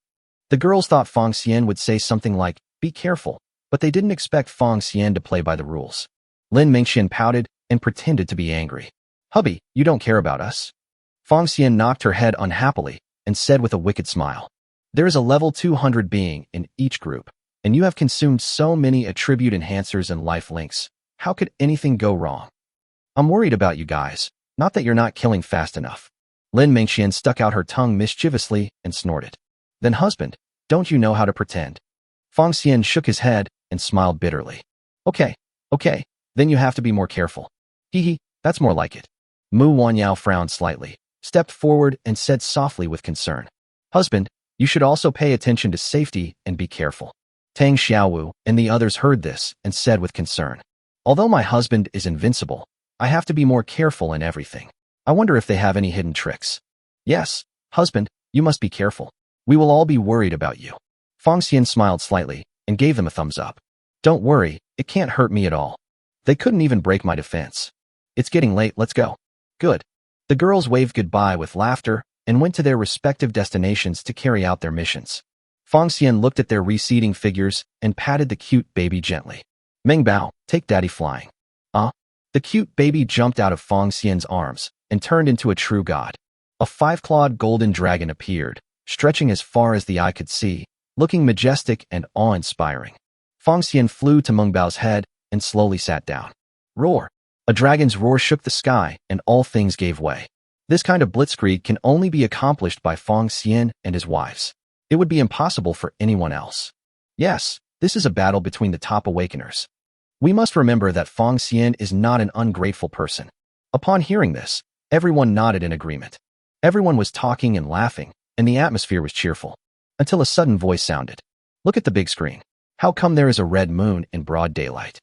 The girls thought Fong Xian would say something like, be careful, but they didn't expect Fong Xian to play by the rules. Lin Mingqian pouted and pretended to be angry. Hubby, you don't care about us? Fong Xian knocked her head unhappily and said with a wicked smile. There is a level 200 being in each group, and you have consumed so many attribute enhancers and life links. How could anything go wrong? I'm worried about you guys, not that you're not killing fast enough. Lin Mingqian stuck out her tongue mischievously and snorted. Then husband, don't you know how to pretend? Fong Xian shook his head and smiled bitterly. Okay, then you have to be more careful. Hee, that's more like it. Mu Wanyao frowned slightly, stepped forward and said softly with concern. Husband, you should also pay attention to safety and be careful. Tang Xiaowu and the others heard this and said with concern. Although my husband is invincible, I have to be more careful in everything. I wonder if they have any hidden tricks. Yes, husband, you must be careful. We will all be worried about you. Fong Xian smiled slightly and gave them a thumbs up. Don't worry, it can't hurt me at all. They couldn't even break my defense. It's getting late, let's go. Good. The girls waved goodbye with laughter and went to their respective destinations to carry out their missions. Fong Xian looked at their receding figures and patted the cute baby gently. Mengbao, take daddy flying. The cute baby jumped out of Fong Xian's arms and turned into a true god. A 5-clawed golden dragon appeared, stretching as far as the eye could see, looking majestic and awe-inspiring. Fong Xian flew to Mengbao's head and slowly sat down. Roar! A dragon's roar shook the sky and all things gave way. This kind of blitzkrieg can only be accomplished by Fong Xian and his wives. It would be impossible for anyone else. Yes, this is a battle between the top awakeners. We must remember that Fong Xian is not an ungrateful person. Upon hearing this, everyone nodded in agreement. Everyone was talking and laughing, and the atmosphere was cheerful. Until a sudden voice sounded. Look at the big screen. How come there is a red moon in broad daylight?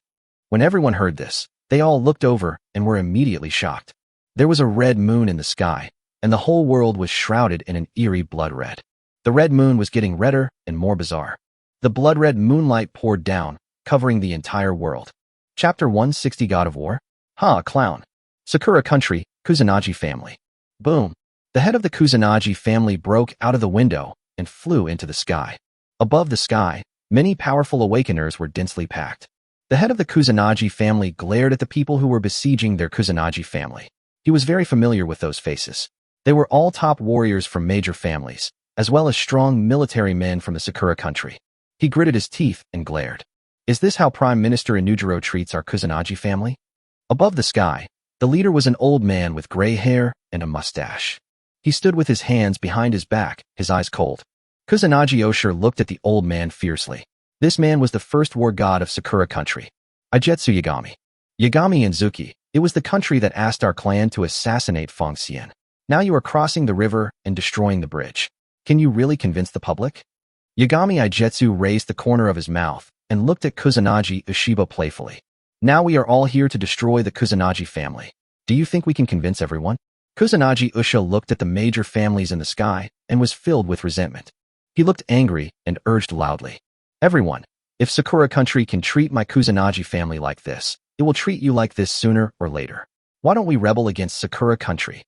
When everyone heard this, they all looked over and were immediately shocked. There was a red moon in the sky, and the whole world was shrouded in an eerie blood red. The red moon was getting redder and more bizarre. The blood-red moonlight poured down, covering the entire world. Chapter 160 God of War? Ha, clown. Sakura Country, Kusanagi family. Boom. The head of the Kusanagi family broke out of the window and flew into the sky. Above the sky, many powerful awakeners were densely packed. The head of the Kusanagi family glared at the people who were besieging their Kusanagi family. He was very familiar with those faces. They were all top warriors from major families, as well as strong military men from the Sakura Country. He gritted his teeth and glared. Is this how Prime Minister Inujiro treats our Kusanagi family? Above the sky, the leader was an old man with gray hair and a mustache. He stood with his hands behind his back, his eyes cold. Kusanagi Osher looked at the old man fiercely. This man was the first war god of Sakura Country, Ijetsu Yagami. Yagami and Zuki, it was the country that asked our clan to assassinate Fong Xian. Now you are crossing the river and destroying the bridge. Can you really convince the public? Yagami Ijetsu raised the corner of his mouth and looked at Kusanagi Ushiba playfully. Now we are all here to destroy the Kusanagi family. Do you think we can convince everyone? Kusanagi Usha looked at the major families in the sky and was filled with resentment. He looked angry and urged loudly. Everyone, if Sakura Country can treat my Kusanagi family like this, it will treat you like this sooner or later. Why don't we rebel against Sakura Country?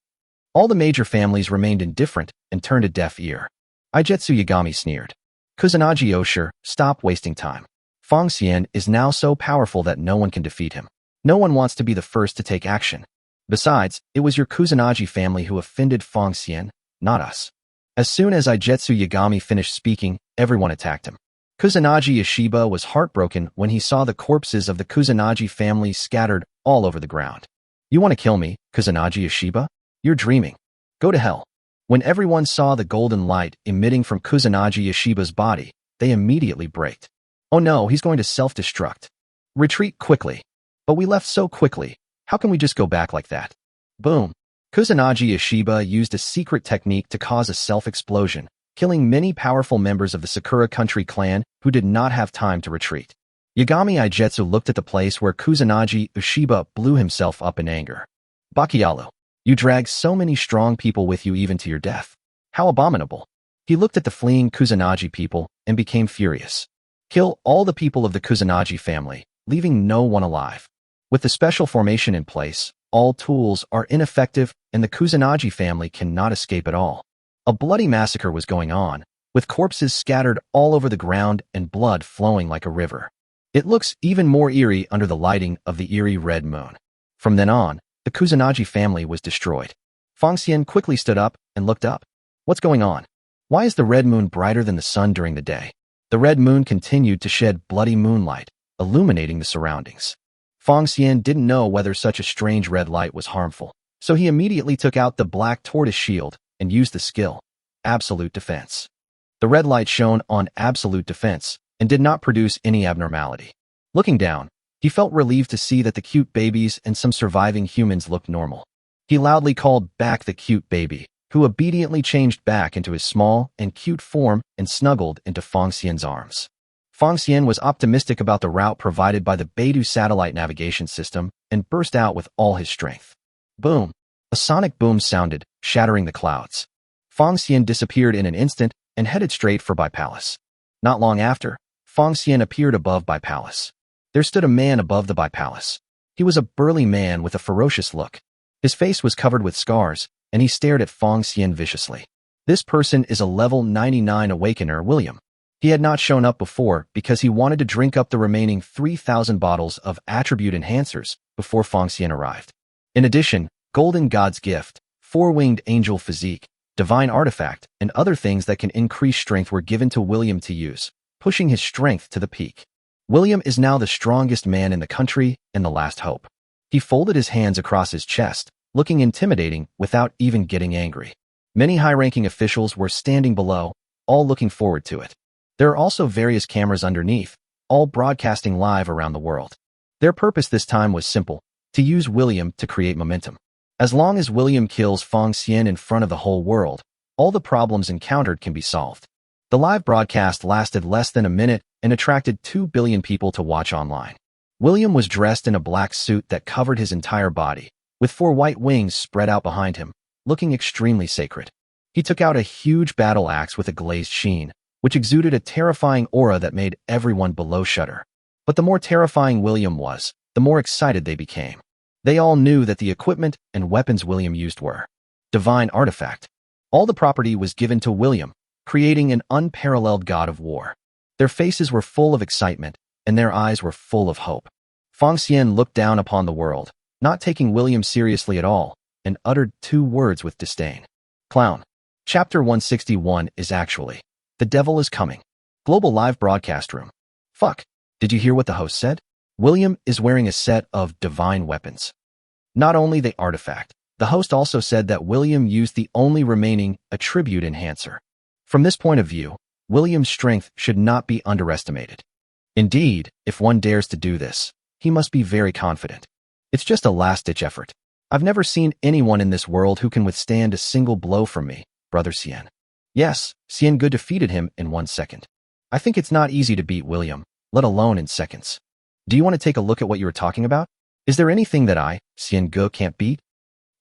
All the major families remained indifferent and turned a deaf ear. Ijetsu Yagami sneered. Kusanagi Osher, stop wasting time. Fong Xian is now so powerful that no one can defeat him. No one wants to be the first to take action. Besides, it was your Kusanagi family who offended Fong Xian, not us. As soon as Ijetsu Yagami finished speaking, everyone attacked him. Kusanagi Yoshiba was heartbroken when he saw the corpses of the Kusanagi family scattered all over the ground. You want to kill me, Kusanagi Yoshiba? You're dreaming. Go to hell. When everyone saw the golden light emitting from Kusanagi Yoshiba's body, they immediately braked. Oh no, he's going to self-destruct. Retreat quickly. But we left so quickly. How can we just go back like that? Boom. Kusanagi Yoshiba used a secret technique to cause a self-explosion, killing many powerful members of the Sakura Country clan who did not have time to retreat. Yagami Ijetsu looked at the place where Kusanagi Yoshiba blew himself up in anger. Bakiyalu, you dragged so many strong people with you even to your death. How abominable. He looked at the fleeing Kusanagi people and became furious. Kill all the people of the Kusanagi family, leaving no one alive. With the special formation in place, all tools are ineffective and the Kusanagi family cannot escape at all. A bloody massacre was going on, with corpses scattered all over the ground and blood flowing like a river. It looks even more eerie under the lighting of the eerie red moon. From then on, the Kusanagi family was destroyed. Fong Xian quickly stood up and looked up. What's going on? Why is the red moon brighter than the sun during the day? The red moon continued to shed bloody moonlight, illuminating the surroundings. Fong Xian didn't know whether such a strange red light was harmful, so he immediately took out the black tortoise shield and used the skill, Absolute Defense. The red light shone on Absolute Defense and did not produce any abnormality. Looking down, he felt relieved to see that the cute babies and some surviving humans looked normal. He loudly called back the cute baby, who obediently changed back into his small and cute form and snuggled into Fong Xian's arms. Fong Xian was optimistic about the route provided by the Beidou satellite navigation system and burst out with all his strength. Boom! A sonic boom sounded, shattering the clouds. Fong Xian disappeared in an instant and headed straight for Bai Palace. Not long after, Fong Xian appeared above Bai Palace. There stood a man above the Bai Palace. He was a burly man with a ferocious look. His face was covered with scars, and he stared at Fong Xian viciously. This person is a level 99 Awakener, William. He had not shown up before because he wanted to drink up the remaining 3,000 bottles of attribute enhancers before Fong Xian arrived. In addition, Golden God's Gift, Four-Winged Angel Physique, Divine Artifact, and other things that can increase strength were given to William to use, pushing his strength to the peak. William is now the strongest man in the country and the last hope. He folded his hands across his chest, looking intimidating without even getting angry. Many high-ranking officials were standing below, all looking forward to it. There are also various cameras underneath, all broadcasting live around the world. Their purpose this time was simple, to use William to create momentum. As long as William kills Fong Xian in front of the whole world, all the problems encountered can be solved. The live broadcast lasted less than a minute and attracted 2 billion people to watch online. William was dressed in a black suit that covered his entire body, with 4 white wings spread out behind him, looking extremely sacred. He took out a huge battle axe with a glazed sheen, which exuded a terrifying aura that made everyone below shudder. But the more terrifying William was, the more excited they became. They all knew that the equipment and weapons William used were Divine Artifact. All the property was given to William, creating an unparalleled god of war. Their faces were full of excitement, and their eyes were full of hope. Fong Xian looked down upon the world, not taking William seriously at all, and uttered 2 words with disdain. Clown. Chapter 161 is actually The Devil is Coming. Global Live Broadcast Room. Fuck. Did you hear what the host said? William is wearing a set of divine weapons. Not only the artifact, the host also said that William used the only remaining attribute enhancer. From this point of view, William's strength should not be underestimated. Indeed, if one dares to do this, he must be very confident. It's just a last-ditch effort. I've never seen anyone in this world who can withstand a single blow from me, Brother Xian. Yes, Xian Ge defeated him in 1 second. I think it's not easy to beat William, let alone in seconds. Do you want to take a look at what you were talking about? Is there anything that I, Xian Ge, can't beat?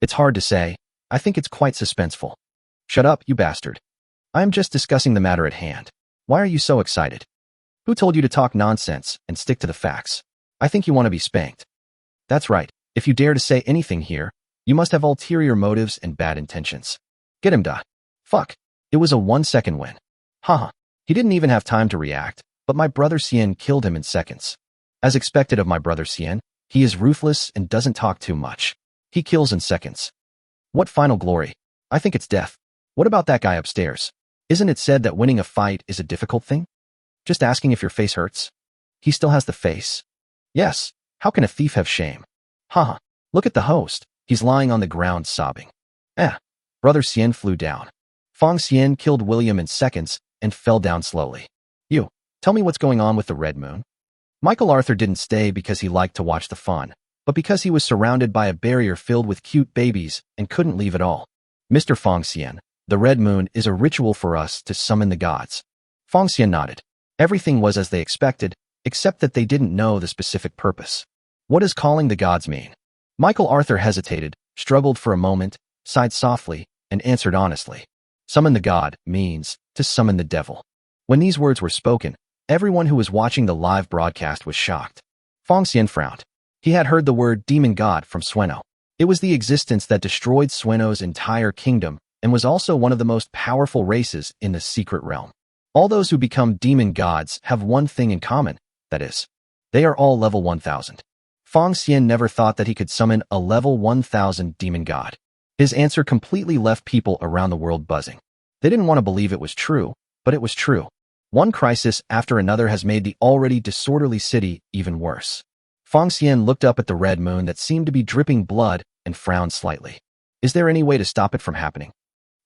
It's hard to say. I think it's quite suspenseful. Shut up, you bastard. I am just discussing the matter at hand. Why are you so excited? Who told you to talk nonsense and stick to the facts? I think you want to be spanked. That's right. If you dare to say anything here, you must have ulterior motives and bad intentions. Get him, da. Fuck. It was a 1-second win. Haha. He didn't even have time to react, but my brother Xian killed him in seconds. As expected of my brother Xian, he is ruthless and doesn't talk too much. He kills in seconds. What final glory? I think it's death. What about that guy upstairs? Isn't it said that winning a fight is a difficult thing? Just asking if your face hurts? He still has the face. Yes. How can a thief have shame? Haha. Look at the host. He's lying on the ground sobbing. Brother Xian flew down. Fong Xian killed William in seconds and fell down slowly. You, tell me what's going on with the Red Moon. Michael Arthur didn't stay because he liked to watch the fun, but because he was surrounded by a barrier filled with cute babies and couldn't leave at all. Mr. Fong Xian, the Red Moon is a ritual for us to summon the gods. Fong Xian nodded. Everything was as they expected, except that they didn't know the specific purpose. What does calling the gods mean? Michael Arthur hesitated, struggled for a moment, sighed softly, and answered honestly. Summon the god means to summon the devil. When these words were spoken, everyone who was watching the live broadcast was shocked. Fong Xian frowned. He had heard the word demon god from Sueno. It was the existence that destroyed Sueno's entire kingdom and was also one of the most powerful races in the secret realm. All those who become demon gods have one thing in common, that is, they are all level 1000. Fong Xian never thought that he could summon a level 1000 demon god. His answer completely left people around the world buzzing. They didn't want to believe it was true, but it was true. One crisis after another has made the already disorderly city even worse. Fong Xian looked up at the red moon that seemed to be dripping blood and frowned slightly. Is there any way to stop it from happening?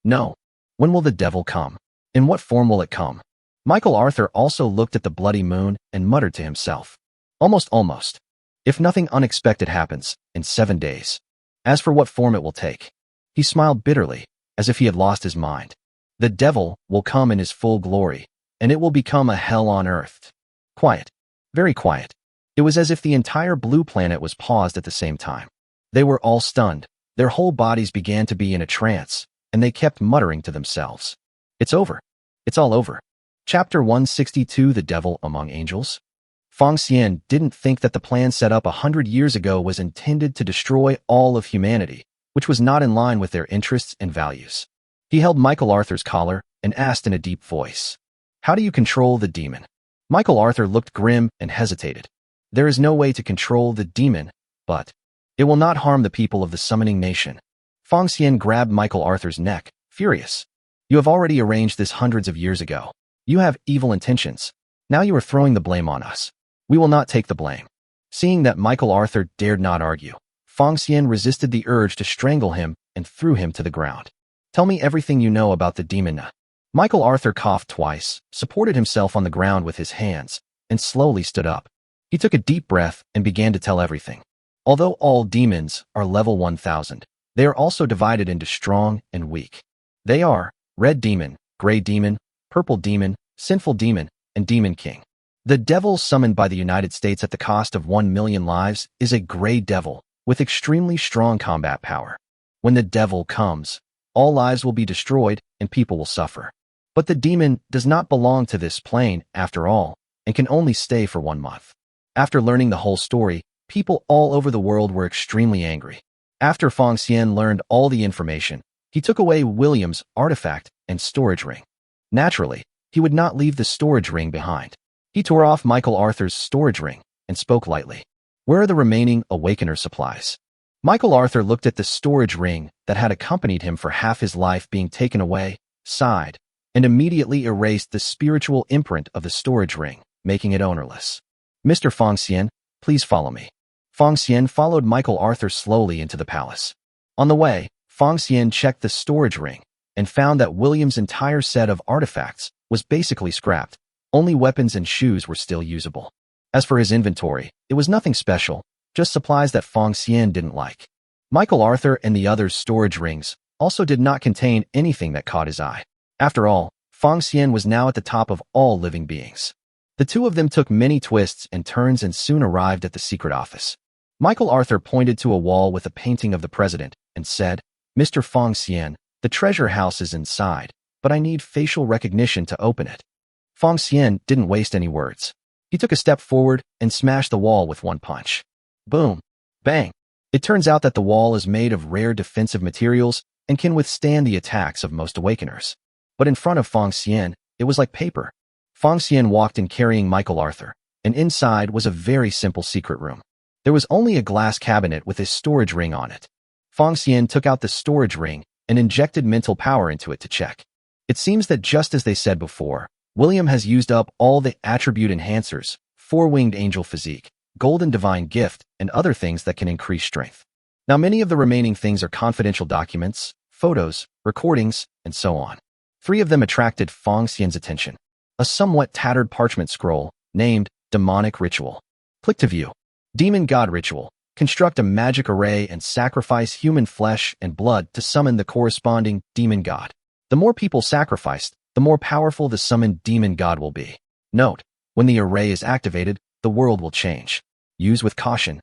No. When will the devil come? In what form will it come? Michael Arthur also looked at the bloody moon and muttered to himself. Almost. If nothing unexpected happens, in 7 days. As for what form it will take, he smiled bitterly, as if he had lost his mind. The devil will come in his full glory, and it will become a hell on earth. Quiet. Very quiet. It was as if the entire blue planet was paused at the same time. They were all stunned. Their whole bodies began to be in a trance, and they kept muttering to themselves. It's over. It's all over. Chapter 162, The Devil Among Angels. Fong Xian didn't think that the plan set up 100 years ago was intended to destroy all of humanity, which was not in line with their interests and values. He held Michael Arthur's collar and asked in a deep voice, "How do you control the demon?" Michael Arthur looked grim and hesitated. There is no way to control the demon, but it will not harm the people of the summoning nation. Fong Xian grabbed Michael Arthur's neck, furious. You have already arranged this hundreds of years ago. You have evil intentions. Now you are throwing the blame on us. We will not take the blame. Seeing that Michael Arthur dared not argue, Fong Xian resisted the urge to strangle him and threw him to the ground. Tell me everything you know about the demon. Michael Arthur coughed twice, supported himself on the ground with his hands, and slowly stood up. He took a deep breath and began to tell everything. Although all demons are level 1000, they are also divided into strong and weak. They are red demon, gray demon, purple demon, sinful demon, and demon king. The devil summoned by the United States at the cost of 1 million lives is a gray devil with extremely strong combat power. When the devil comes, all lives will be destroyed and people will suffer. But the demon does not belong to this plane after all and can only stay for 1 month. After learning the whole story, people all over the world were extremely angry. After Fong Xian learned all the information, he took away William's artifact and storage ring. Naturally, he would not leave the storage ring behind. He tore off Michael Arthur's storage ring and spoke lightly. Where are the remaining Awakener supplies? Michael Arthur looked at the storage ring that had accompanied him for half his life being taken away, sighed, and immediately erased the spiritual imprint of the storage ring, making it ownerless. Mr. Fong Xian, please follow me. Fong Xian followed Michael Arthur slowly into the palace. On the way, Fong Xian checked the storage ring and found that William's entire set of artifacts was basically scrapped. Only weapons and shoes were still usable. As for his inventory, it was nothing special, just supplies that Fong Xian didn't like. Michael Arthur and the others' storage rings also did not contain anything that caught his eye. After all, Fong Xian was now at the top of all living beings. The two of them took many twists and turns and soon arrived at the secret office. Michael Arthur pointed to a wall with a painting of the president and said, "Mr. Fong Xian, the treasure house is inside, but I need facial recognition to open it." Fong Xian didn't waste any words. He took a step forward and smashed the wall with one punch. Boom. Bang. It turns out that the wall is made of rare defensive materials and can withstand the attacks of most awakeners. But in front of Fong Xian, it was like paper. Fong Xian walked in carrying Michael Arthur, and inside was a very simple secret room. There was only a glass cabinet with a storage ring on it. Fong Xian took out the storage ring and injected mental power into it to check. It seems that just as they said before, William has used up all the attribute enhancers, four-winged angel physique, golden divine gift, and other things that can increase strength. Now many of the remaining things are confidential documents, photos, recordings, and so on. 3 of them attracted Fong Xian's attention. A somewhat tattered parchment scroll, named Demonic Ritual. Click to view. Demon God Ritual. Construct a magic array and sacrifice human flesh and blood to summon the corresponding demon god. The more people sacrificed, the more powerful the summoned demon god will be. Note, when the array is activated, the world will change. Use with caution.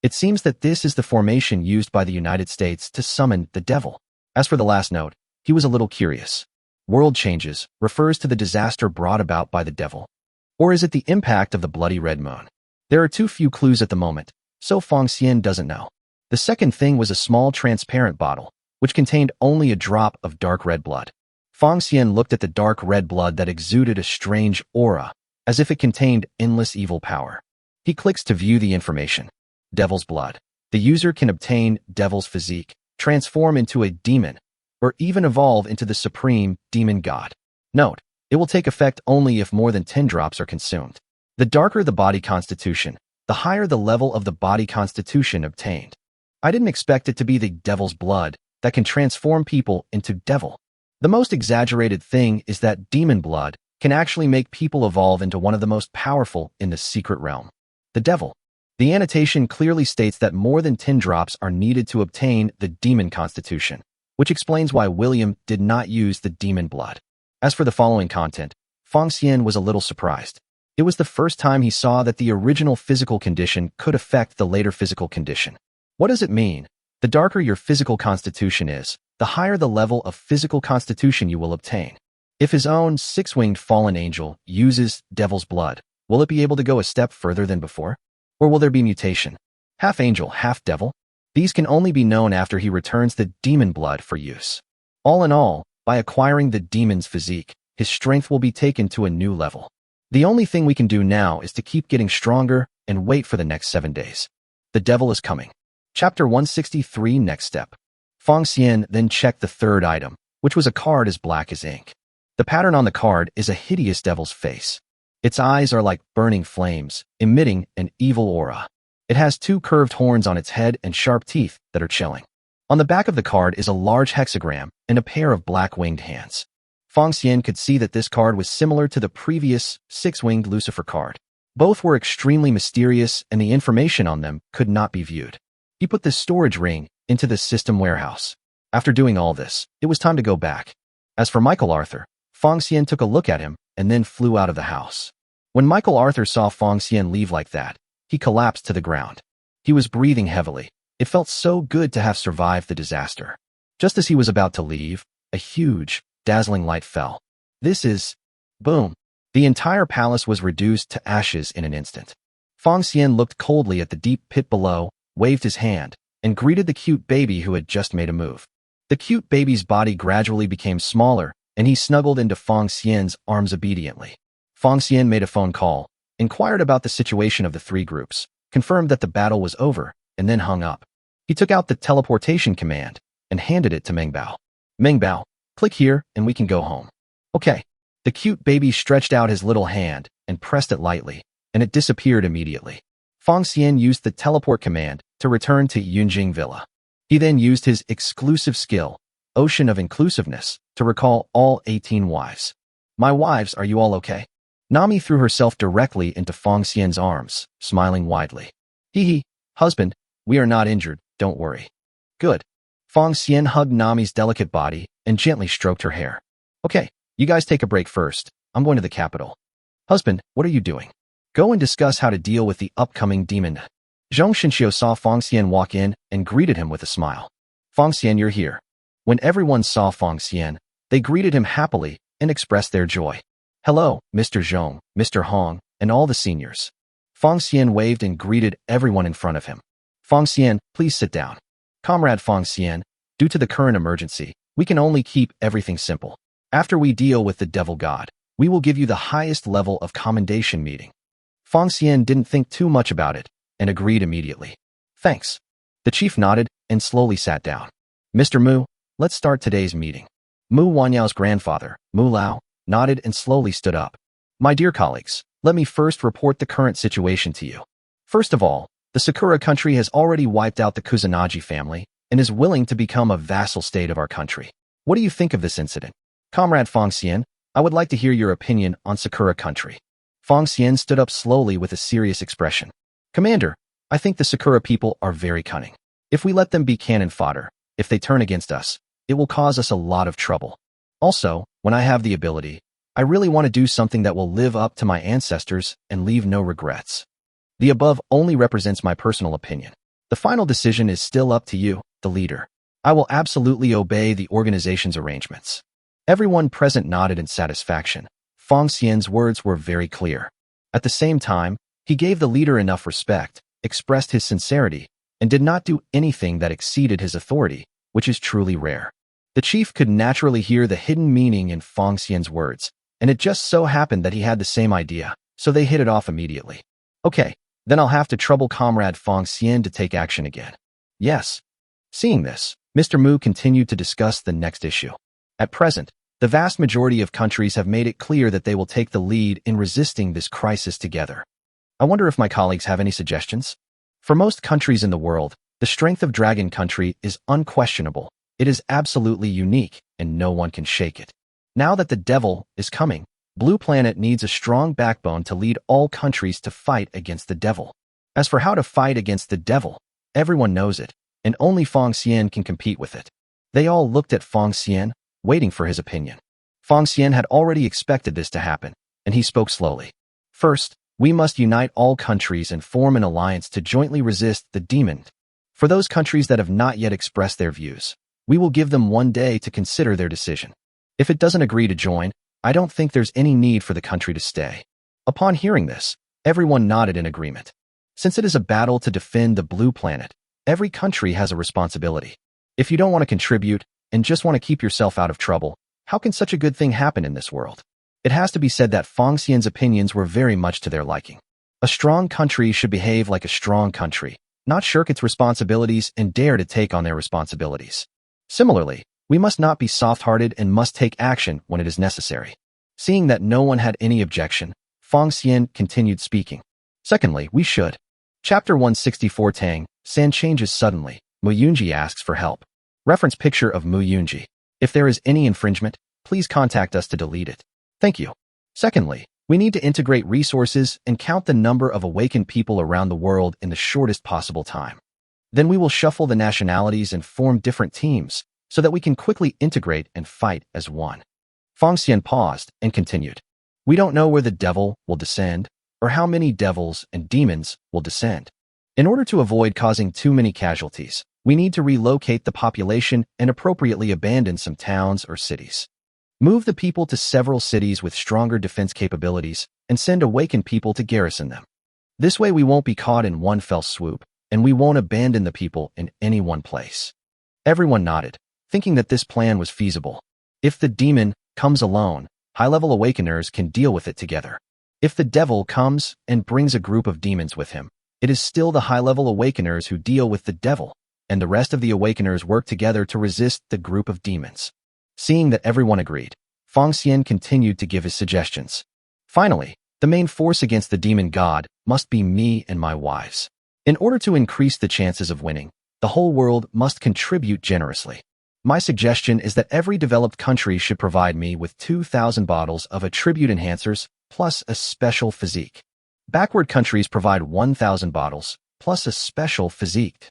It seems that this is the formation used by the United States to summon the devil. As for the last note, he was a little curious. World changes refers to the disaster brought about by the devil. Or is it the impact of the bloody red moon? There are too few clues at the moment, so Fong Xian doesn't know. The second thing was a small transparent bottle, which contained only a drop of dark red blood. Fong Xian looked at the dark red blood that exuded a strange aura, as if it contained endless evil power. He clicks to view the information. Devil's blood. The user can obtain devil's physique, transform into a demon, or even evolve into the supreme demon god. Note, it will take effect only if more than 10 drops are consumed. The darker the body constitution, the higher the level of the body constitution obtained. I didn't expect it to be the devil's blood that can transform people into devil. The most exaggerated thing is that demon blood can actually make people evolve into one of the most powerful in the secret realm, the devil. The annotation clearly states that more than 10 drops are needed to obtain the demon constitution, which explains why William did not use the demon blood. As for the following content, Fong Xian was a little surprised. It was the first time he saw that the original physical condition could affect the later physical condition. What does it mean? The darker your physical constitution is, the higher the level of physical constitution you will obtain. If his own 6-winged fallen angel uses devil's blood, will it be able to go a step further than before? Or will there be mutation? Half angel, half devil? These can only be known after he returns the demon blood for use. All in all, by acquiring the demon's physique, his strength will be taken to a new level. The only thing we can do now is to keep getting stronger and wait for the next 7 days. The devil is coming. Chapter 163, Next Step. Fong Xian then checked the third item, which was a card as black as ink. The pattern on the card is a hideous devil's face. Its eyes are like burning flames, emitting an evil aura. It has 2 curved horns on its head and sharp teeth that are chilling. On the back of the card is a large hexagram and a pair of black winged hands. Fong Xian could see that this card was similar to the previous 6-winged Lucifer card. Both were extremely mysterious and the information on them could not be viewed. He put the storage ring into the system warehouse. After doing all this, it was time to go back. As for Michael Arthur, Fong Xian took a look at him and then flew out of the house. When Michael Arthur saw Fong Xian leave like that, he collapsed to the ground. He was breathing heavily. It felt so good to have survived the disaster. Just as he was about to leave, a huge, dazzling light fell. This is... Boom. The entire palace was reduced to ashes in an instant. Fong Xian looked coldly at the deep pit below, waved his hand, and greeted the cute baby who had just made a move. The cute baby's body gradually became smaller, and he snuggled into Fong Xian's arms obediently. Fong Xian made a phone call, inquired about the situation of the 3 groups, confirmed that the battle was over, and then hung up. He took out the teleportation command and handed it to Meng Bao. Meng Bao, click here and we can go home. Okay. The cute baby stretched out his little hand and pressed it lightly, and it disappeared immediately. Fong Xian used the teleport command to return to Yunjing Villa. He then used his exclusive skill, Ocean of Inclusiveness, to recall all 18 wives. My wives, are you all okay? Nami threw herself directly into Fong Xian's arms, smiling widely. Hee hee, husband, we are not injured, don't worry. Good. Fong Xian hugged Nami's delicate body and gently stroked her hair. Okay, you guys take a break first. I'm going to the capital. Husband, what are you doing? Go and discuss how to deal with the upcoming demon. Zhong Shinxiu saw Fong Xian walk in and greeted him with a smile. Fong Xian, you're here. When everyone saw Fong Xian, they greeted him happily and expressed their joy. Hello, Mr. Zhong, Mr. Hong, and all the seniors. Fong Xian waved and greeted everyone in front of him. Fong Xian, please sit down. Comrade Fong Xian, due to the current emergency, we can only keep everything simple. After we deal with the devil god, We will give you the highest level of commendation meeting. Fong Xian didn't think too much about it and agreed immediately. Thanks. The chief nodded and slowly sat down. Mr. Mu, let's start today's meeting. Mu Wanyao's grandfather, Mu Lao, nodded and slowly stood up. My dear colleagues, let me first report the current situation to you. First of all, the Sakura country has already wiped out the Kusanagi family and is willing to become a vassal state of our country. What do you think of this incident? Comrade Fong Xian, I would like to hear your opinion on Sakura country. Fong Xian stood up slowly with a serious expression. Commander, I think the Sakura people are very cunning. If we let them be cannon fodder, if they turn against us, it will cause us a lot of trouble. Also, when I have the ability, I really want to do something that will live up to my ancestors and leave no regrets. The above only represents my personal opinion. The final decision is still up to you, the leader. I will absolutely obey the organization's arrangements. Everyone present nodded in satisfaction. Fong Xian's words were very clear. At the same time, he gave the leader enough respect, expressed his sincerity, and did not do anything that exceeded his authority, which is truly rare. The chief could naturally hear the hidden meaning in Fong Xian's words, and it just so happened that he had the same idea, so they hit it off immediately. Okay, then I'll have to trouble Comrade Fong Xian to take action again. Yes. Seeing this, Mr. Mu continued to discuss the next issue. At present, the vast majority of countries have made it clear that they will take the lead in resisting this crisis together. I wonder if my colleagues have any suggestions? For most countries in the world, the strength of Dragon Country is unquestionable. It is absolutely unique, and no one can shake it. Now that the devil is coming, Blue Planet needs a strong backbone to lead all countries to fight against the devil. As for how to fight against the devil, everyone knows it, and only Fong Xian can compete with it. They all looked at Fong Xian, waiting for his opinion. Fong Xian had already expected this to happen, and he spoke slowly. First, we must unite all countries and form an alliance to jointly resist the demon. For those countries that have not yet expressed their views, we will give them 1 day to consider their decision. If it doesn't agree to join, I don't think there's any need for the country to stay. Upon hearing this, everyone nodded in agreement. Since it is a battle to defend the Blue Planet, every country has a responsibility. If you don't want to contribute and just want to keep yourself out of trouble, how can such a good thing happen in this world? It has to be said that Fong Xian's opinions were very much to their liking. A strong country should behave like a strong country, not shirk its responsibilities and dare to take on their responsibilities. Similarly, we must not be soft-hearted and must take action when it is necessary. Seeing that no one had any objection, Fong Xian continued speaking. Secondly, we should. Chapter 164 Tang, San changes suddenly. Mu Yunji asks for help. Reference picture of Mu Yunji. If there is any infringement, please contact us to delete it. Thank you. Secondly, we need to integrate resources and count the number of awakened people around the world in the shortest possible time. Then we will shuffle the nationalities and form different teams so that we can quickly integrate and fight as one. Fong Xian paused and continued. We don't know where the devil will descend or how many devils and demons will descend. In order to avoid causing too many casualties, we need to relocate the population and appropriately abandon some towns or cities. Move the people to several cities with stronger defense capabilities and send awakened people to garrison them. This way we won't be caught in one fell swoop, and we won't abandon the people in any one place. Everyone nodded, thinking that this plan was feasible. If the demon comes alone, high-level awakeners can deal with it together. If the devil comes and brings a group of demons with him, it is still the high-level awakeners who deal with the devil, and the rest of the awakeners work together to resist the group of demons. Seeing that everyone agreed, Fong Xian continued to give his suggestions. Finally, the main force against the demon god must be me and my wives. In order to increase the chances of winning, the whole world must contribute generously. My suggestion is that every developed country should provide me with 2,000 bottles of attribute enhancers plus a special physique. Backward countries provide 1,000 bottles plus a special physique.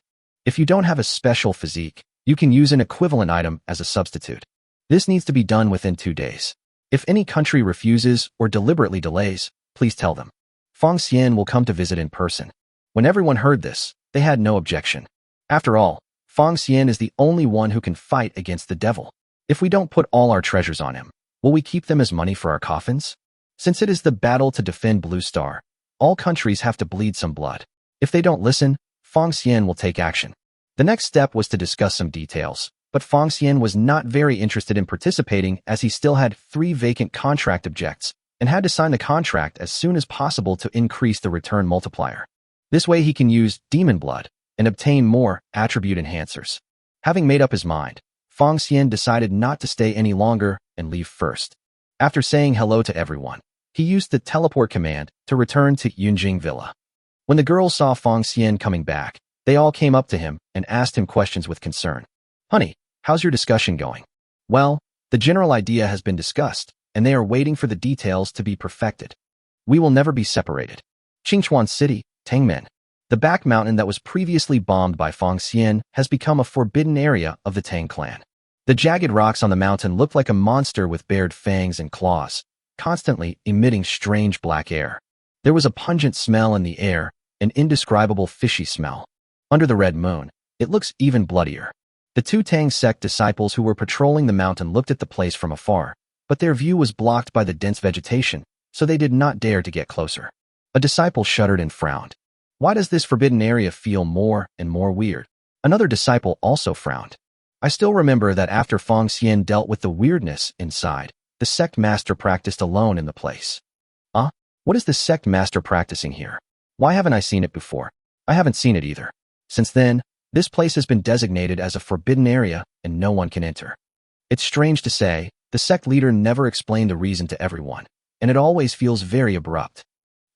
If you don't have a special physique, you can use an equivalent item as a substitute. This needs to be done within 2 days. If any country refuses or deliberately delays, please tell them. Fong Xian will come to visit in person. When everyone heard this, they had no objection. After all, Fong Xian is the only one who can fight against the devil. If we don't put all our treasures on him, will we keep them as money for our coffins? Since it is the battle to defend Blue Star, all countries have to bleed some blood. If they don't listen, Fong Xian will take action. The next step was to discuss some details, but Fong Xian was not very interested in participating as he still had 3 vacant contract objects and had to sign the contract as soon as possible to increase the return multiplier. This way he can use demon blood and obtain more attribute enhancers. Having made up his mind, Fong Xian decided not to stay any longer and leave first. After saying hello to everyone, he used the teleport command to return to Yunjing Villa. When the girls saw Fong Xian coming back, they all came up to him and asked him questions with concern. "Honey, how's your discussion going?" "Well, the general idea has been discussed, and they are waiting for the details to be perfected. We will never be separated." Qingchuan City, Tangmen. The back mountain that was previously bombed by Fong Xian has become a forbidden area of the Tang clan. The jagged rocks on the mountain looked like a monster with bared fangs and claws, constantly emitting strange black air. There was a pungent smell in the air, an indescribable fishy smell. Under the red moon, it looks even bloodier. The 2 Tang sect disciples who were patrolling the mountain looked at the place from afar, but their view was blocked by the dense vegetation, so they did not dare to get closer. A disciple shuddered and frowned. "Why does this forbidden area feel more and more weird?" Another disciple also frowned. "I still remember that after Fong Xian dealt with the weirdness inside, the sect master practiced alone in the place." What is the sect master practicing here? Why haven't I seen it before? I haven't seen it either. Since then, this place has been designated as a forbidden area and no one can enter. It's strange to say, the sect leader never explained the reason to everyone, and it always feels very abrupt.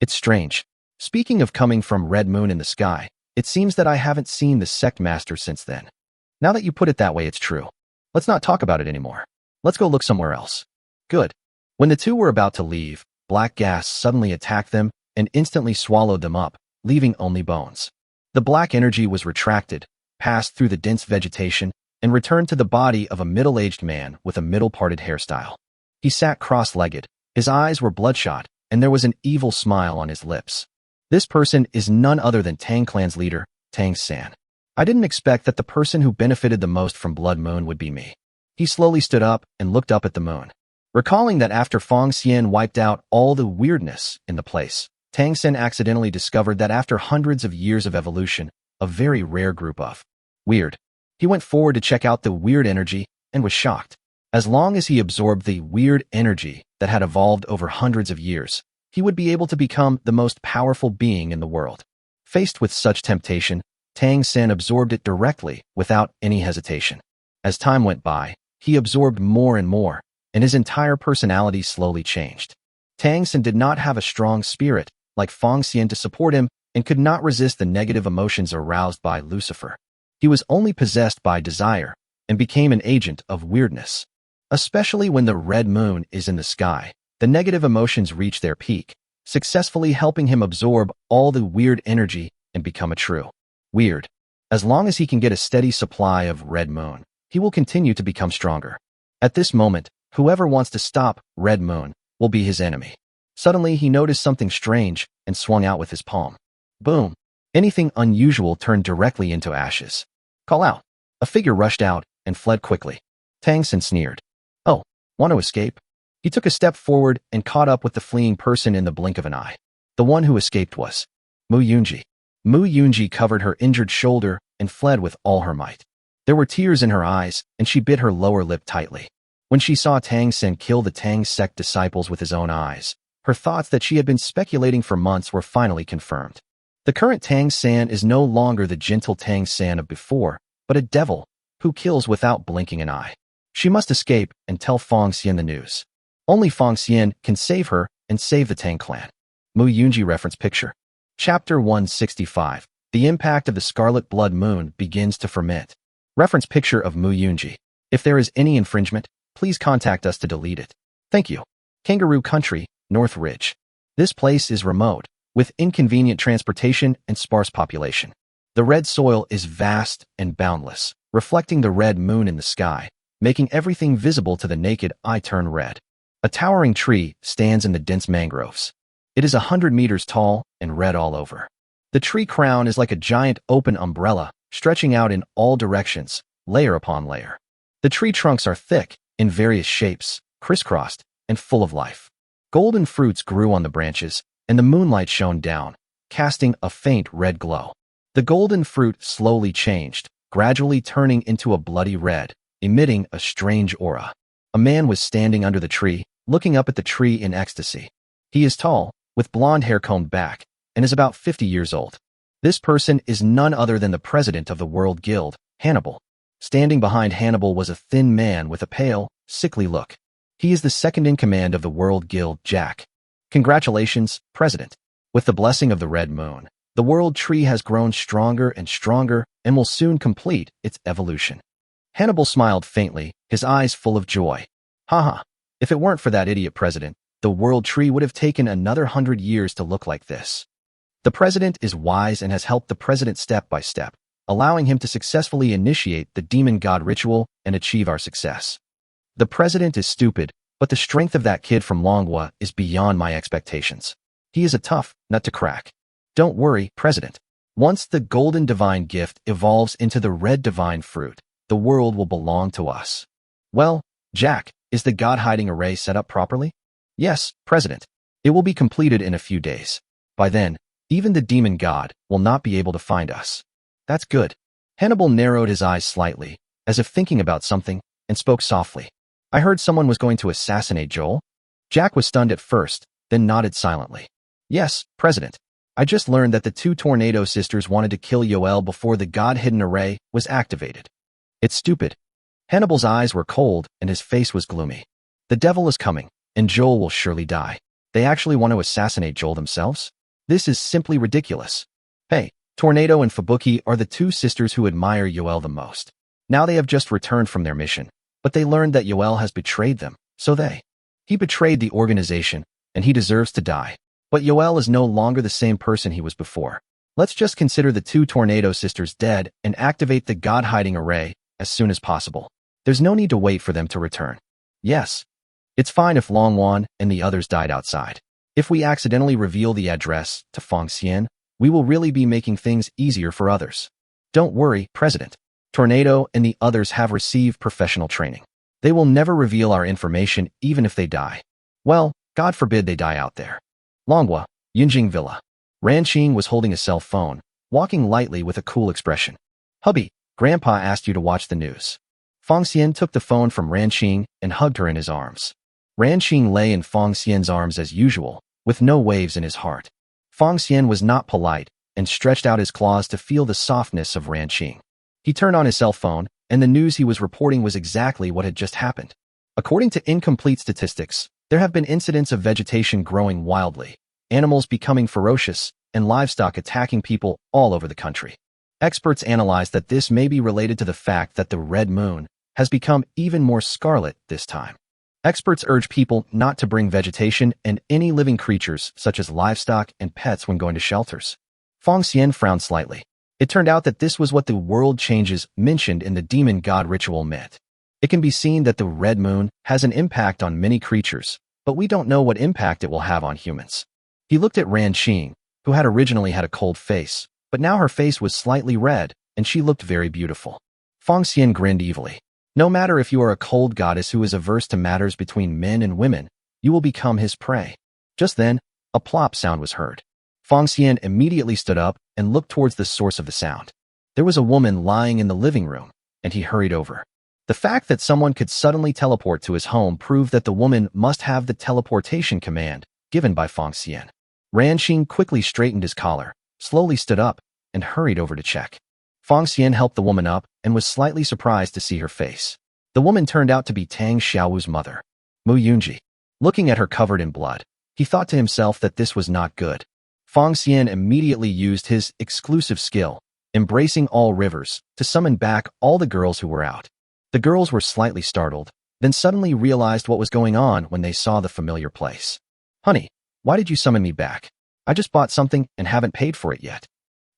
It's strange. Speaking of coming from red moon in the sky, it seems that I haven't seen the sect master since then. Now that you put it that way, it's true. Let's not talk about it anymore. Let's go look somewhere else. Good. When the 2 were about to leave, black gas suddenly attacked them and instantly swallowed them up, leaving only bones. The black energy was retracted, passed through the dense vegetation, and returned to the body of a middle-aged man with a middle-parted hairstyle. He sat cross-legged, his eyes were bloodshot, and there was an evil smile on his lips. This person is none other than Tang clan's leader, Tang San. I didn't expect that the person who benefited the most from Blood Moon would be me. He slowly stood up and looked up at the moon. Recalling that after Fong Xian wiped out all the weirdness in the place, Tang San accidentally discovered that after hundreds of years of evolution, a very rare group of weird. He went forward to check out the weird energy and was shocked. As long as he absorbed the weird energy that had evolved over hundreds of years, he would be able to become the most powerful being in the world. Faced with such temptation, Tang San absorbed it directly without any hesitation. As time went by, he absorbed more and more, and his entire personality slowly changed. Tang San did not have a strong spirit like Fong Xian to support him and could not resist the negative emotions aroused by Lucifer. He was only possessed by desire and became an agent of weirdness. Especially when the red moon is in the sky, the negative emotions reach their peak, successfully helping him absorb all the weird energy and become a true weird. As long as he can get a steady supply of red moon, he will continue to become stronger. At this moment, whoever wants to stop red moon will be his enemy. Suddenly, he noticed something strange and swung out with his palm. Boom! Anything unusual turned directly into ashes. Call out! A figure rushed out and fled quickly. Tang San sneered. "Oh, want to escape?" He took a step forward and caught up with the fleeing person in the blink of an eye. The one who escaped was Mu Yunji. Mu Yunji covered her injured shoulder and fled with all her might. There were tears in her eyes, and she bit her lower lip tightly. When she saw Tang San kill the Tang sect disciples with his own eyes, her thoughts that she had been speculating for months were finally confirmed. The current Tang San is no longer the gentle Tang San of before, but a devil who kills without blinking an eye. She must escape and tell Fong Xian the news. Only Fong Xian can save her and save the Tang clan. Mu Yunji reference picture. Chapter 165. The impact of the scarlet blood moon begins to ferment. Reference picture of Mu Yunji. If there is any infringement, please contact us to delete it. Thank you. Kangaroo Country, North Ridge. This place is remote, with inconvenient transportation and sparse population. The red soil is vast and boundless, reflecting the red moon in the sky, making everything visible to the naked eye turn red. A towering tree stands in the dense mangroves. It is 100 meters tall and red all over. The tree crown is like a giant open umbrella, stretching out in all directions, layer upon layer. The tree trunks are thick, in various shapes, crisscrossed, and full of life. Golden fruits grew on the branches, and the moonlight shone down, casting a faint red glow. The golden fruit slowly changed, gradually turning into a bloody red, emitting a strange aura. A man was standing under the tree, looking up at the tree in ecstasy. He is tall, with blonde hair combed back, and is about 50 years old. This person is none other than the president of the World Guild, Hannibal. Standing behind Hannibal was a thin man with a pale, sickly look. He is the second in command of the World Guild, Jack. Congratulations, President. With the blessing of the Red Moon, the World Tree has grown stronger and stronger and will soon complete its evolution. Hannibal smiled faintly, his eyes full of joy. Haha, if it weren't for that idiot president, the World Tree would have taken another 100 years to look like this. The president is wise and has helped the president step by step, allowing him to successfully initiate the demon god ritual and achieve our success. The president is stupid, but the strength of that kid from Manhwa is beyond my expectations. He is a tough nut to crack. Don't worry, President. Once the golden divine gift evolves into the red divine fruit, the world will belong to us. Well, Jack, is the god-hiding array set up properly? Yes, President. It will be completed in a few days. By then, even the demon god will not be able to find us. That's good. Hannibal narrowed his eyes slightly, as if thinking about something, and spoke softly. I heard someone was going to assassinate Joel. Jack was stunned at first, then nodded silently. Yes, President. I just learned that the two Tornado sisters wanted to kill Yoel before the god-hidden array was activated. It's stupid. Hannibal's eyes were cold and his face was gloomy. The devil is coming, and Joel will surely die. They actually want to assassinate Joel themselves? This is simply ridiculous. Hey, Tornado and Fubuki are the two sisters who admire Yoel the most. Now they have just returned from their mission, but they learned that Yoel has betrayed them, so He betrayed the organization, and he deserves to die. But Yoel is no longer the same person he was before. Let's just consider the two Tornado sisters dead and activate the god-hiding array as soon as possible. There's no need to wait for them to return. Yes. It's fine if Longwan and the others died outside. If we accidentally reveal the address to Feng Xian, we will really be making things easier for others. Don't worry, President. Tornado and the others have received professional training. They will never reveal our information even if they die. Well, God forbid they die out there. Longwa, Yunjing Villa. Ranqing was holding a cell phone, walking lightly with a cool expression. Hubby, Grandpa asked you to watch the news. Feng Xian took the phone from Ranqing and hugged her in his arms. Ranqing lay in Feng Xian's arms as usual, with no waves in his heart. Feng Xian was not polite and stretched out his claws to feel the softness of Ranqing. He turned on his cell phone, and the news he was reporting was exactly what had just happened. According to incomplete statistics, there have been incidents of vegetation growing wildly, animals becoming ferocious, and livestock attacking people all over the country. Experts analyze that this may be related to the fact that the red moon has become even more scarlet this time. Experts urge people not to bring vegetation and any living creatures such as livestock and pets when going to shelters. Feng Xian frowned slightly. It turned out that this was what the world changes mentioned in the demon god ritual meant. It can be seen that the red moon has an impact on many creatures, but we don't know what impact it will have on humans. He looked at Ranqing, who had originally had a cold face, but now her face was slightly red, and she looked very beautiful. Feng Xian grinned evilly. No matter if you are a cold goddess who is averse to matters between men and women, you will become his prey. Just then, a plop sound was heard. Feng Xian immediately stood up and looked towards the source of the sound. There was a woman lying in the living room, and he hurried over. The fact that someone could suddenly teleport to his home proved that the woman must have the teleportation command given by Feng Xian. Ranqing quickly straightened his collar, slowly stood up, and hurried over to check. Feng Xian helped the woman up and was slightly surprised to see her face. The woman turned out to be Tang Xiaowu's mother, Mu Yunji. Looking at her covered in blood, he thought to himself that this was not good. Feng Xian immediately used his exclusive skill, embracing all rivers, to summon back all the girls who were out. The girls were slightly startled, then suddenly realized what was going on when they saw the familiar place. Honey, why did you summon me back? I just bought something and haven't paid for it yet.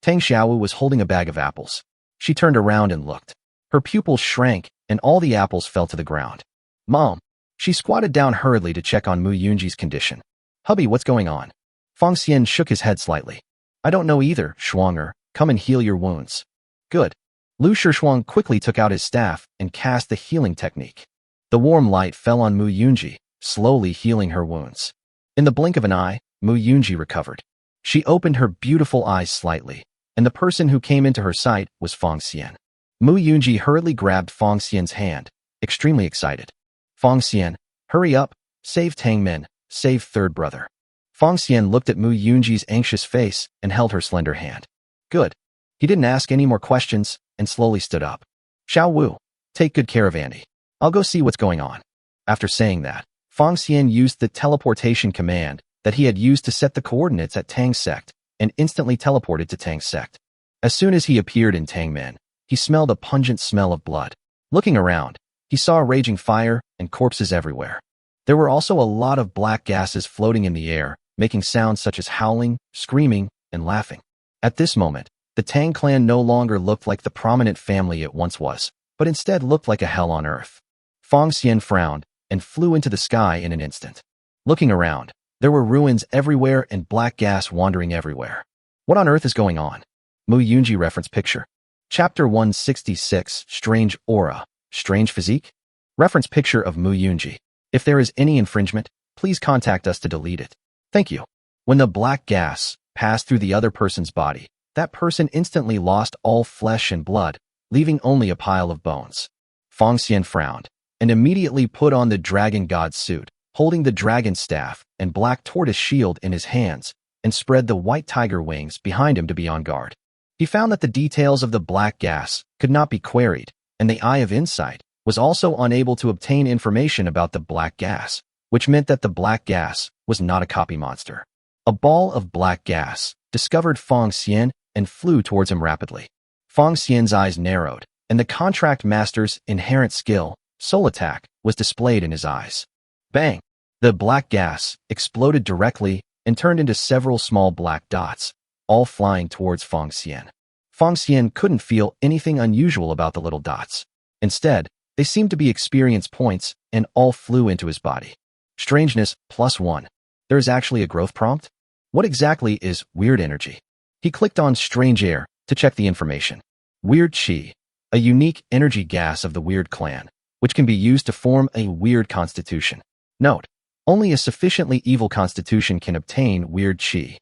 Tang Xiaowu was holding a bag of apples. She turned around and looked. Her pupils shrank and all the apples fell to the ground. Mom. She squatted down hurriedly to check on Mu Yunji's condition. Hubby, what's going on? Feng Xian shook his head slightly. I don't know either, Shuanger. Come and heal your wounds. Good. Lu Shishuang quickly took out his staff and cast the healing technique. The warm light fell on Mu Yunji, slowly healing her wounds. In the blink of an eye, Mu Yunji recovered. She opened her beautiful eyes slightly, and the person who came into her sight was Feng Xian. Mu Yunji hurriedly grabbed Fong Xian's hand, extremely excited. Fong Xian, hurry up, save Tang Min, save third brother. Fong Xian looked at Mu Yunji's anxious face and held her slender hand. Good. He didn't ask any more questions and slowly stood up. Xiao Wu, take good care of Andy. I'll go see what's going on. After saying that, Fong Xian used the teleportation command that he had used to set the coordinates at Tang's sect and instantly teleported to Tang's sect. As soon as he appeared in Tangmen, he smelled a pungent smell of blood. Looking around, he saw a raging fire and corpses everywhere. There were also a lot of black gases floating in the air, making sounds such as howling, screaming, and laughing. At this moment, the Tang clan no longer looked like the prominent family it once was, but instead looked like a hell on earth. Fong Xian frowned and flew into the sky in an instant. Looking around, there were ruins everywhere and black gas wandering everywhere. What on earth is going on? Mu Yunji reference picture. Chapter 166, Strange Aura, Strange Physique? Reference picture of Mu Yunji. If there is any infringement, please contact us to delete it. Thank you. When the black gas passed through the other person's body, that person instantly lost all flesh and blood, leaving only a pile of bones. Fong Xian frowned and immediately put on the dragon god's suit, holding the dragon staff and black tortoise shield in his hands, and spread the white tiger wings behind him to be on guard. He found that the details of the black gas could not be queried, and the Eye of Insight was also unable to obtain information about the black gas, which meant that the black gas was not a copy monster. A ball of black gas discovered Fong Xian and flew towards him rapidly. Fong Xian's eyes narrowed, and the contract master's inherent skill, Soul Attack, was displayed in his eyes. Bang! The black gas exploded directly and turned into several small black dots, all flying towards Fong Xian. Fong Xian couldn't feel anything unusual about the little dots. Instead, they seemed to be experience points and all flew into his body. Strangeness +1. There is actually a growth prompt? What exactly is weird energy? He clicked on Strange Air to check the information. Weird Qi, a unique energy gas of the Weird clan, which can be used to form a weird constitution. Note: only a sufficiently evil constitution can obtain weird Qi.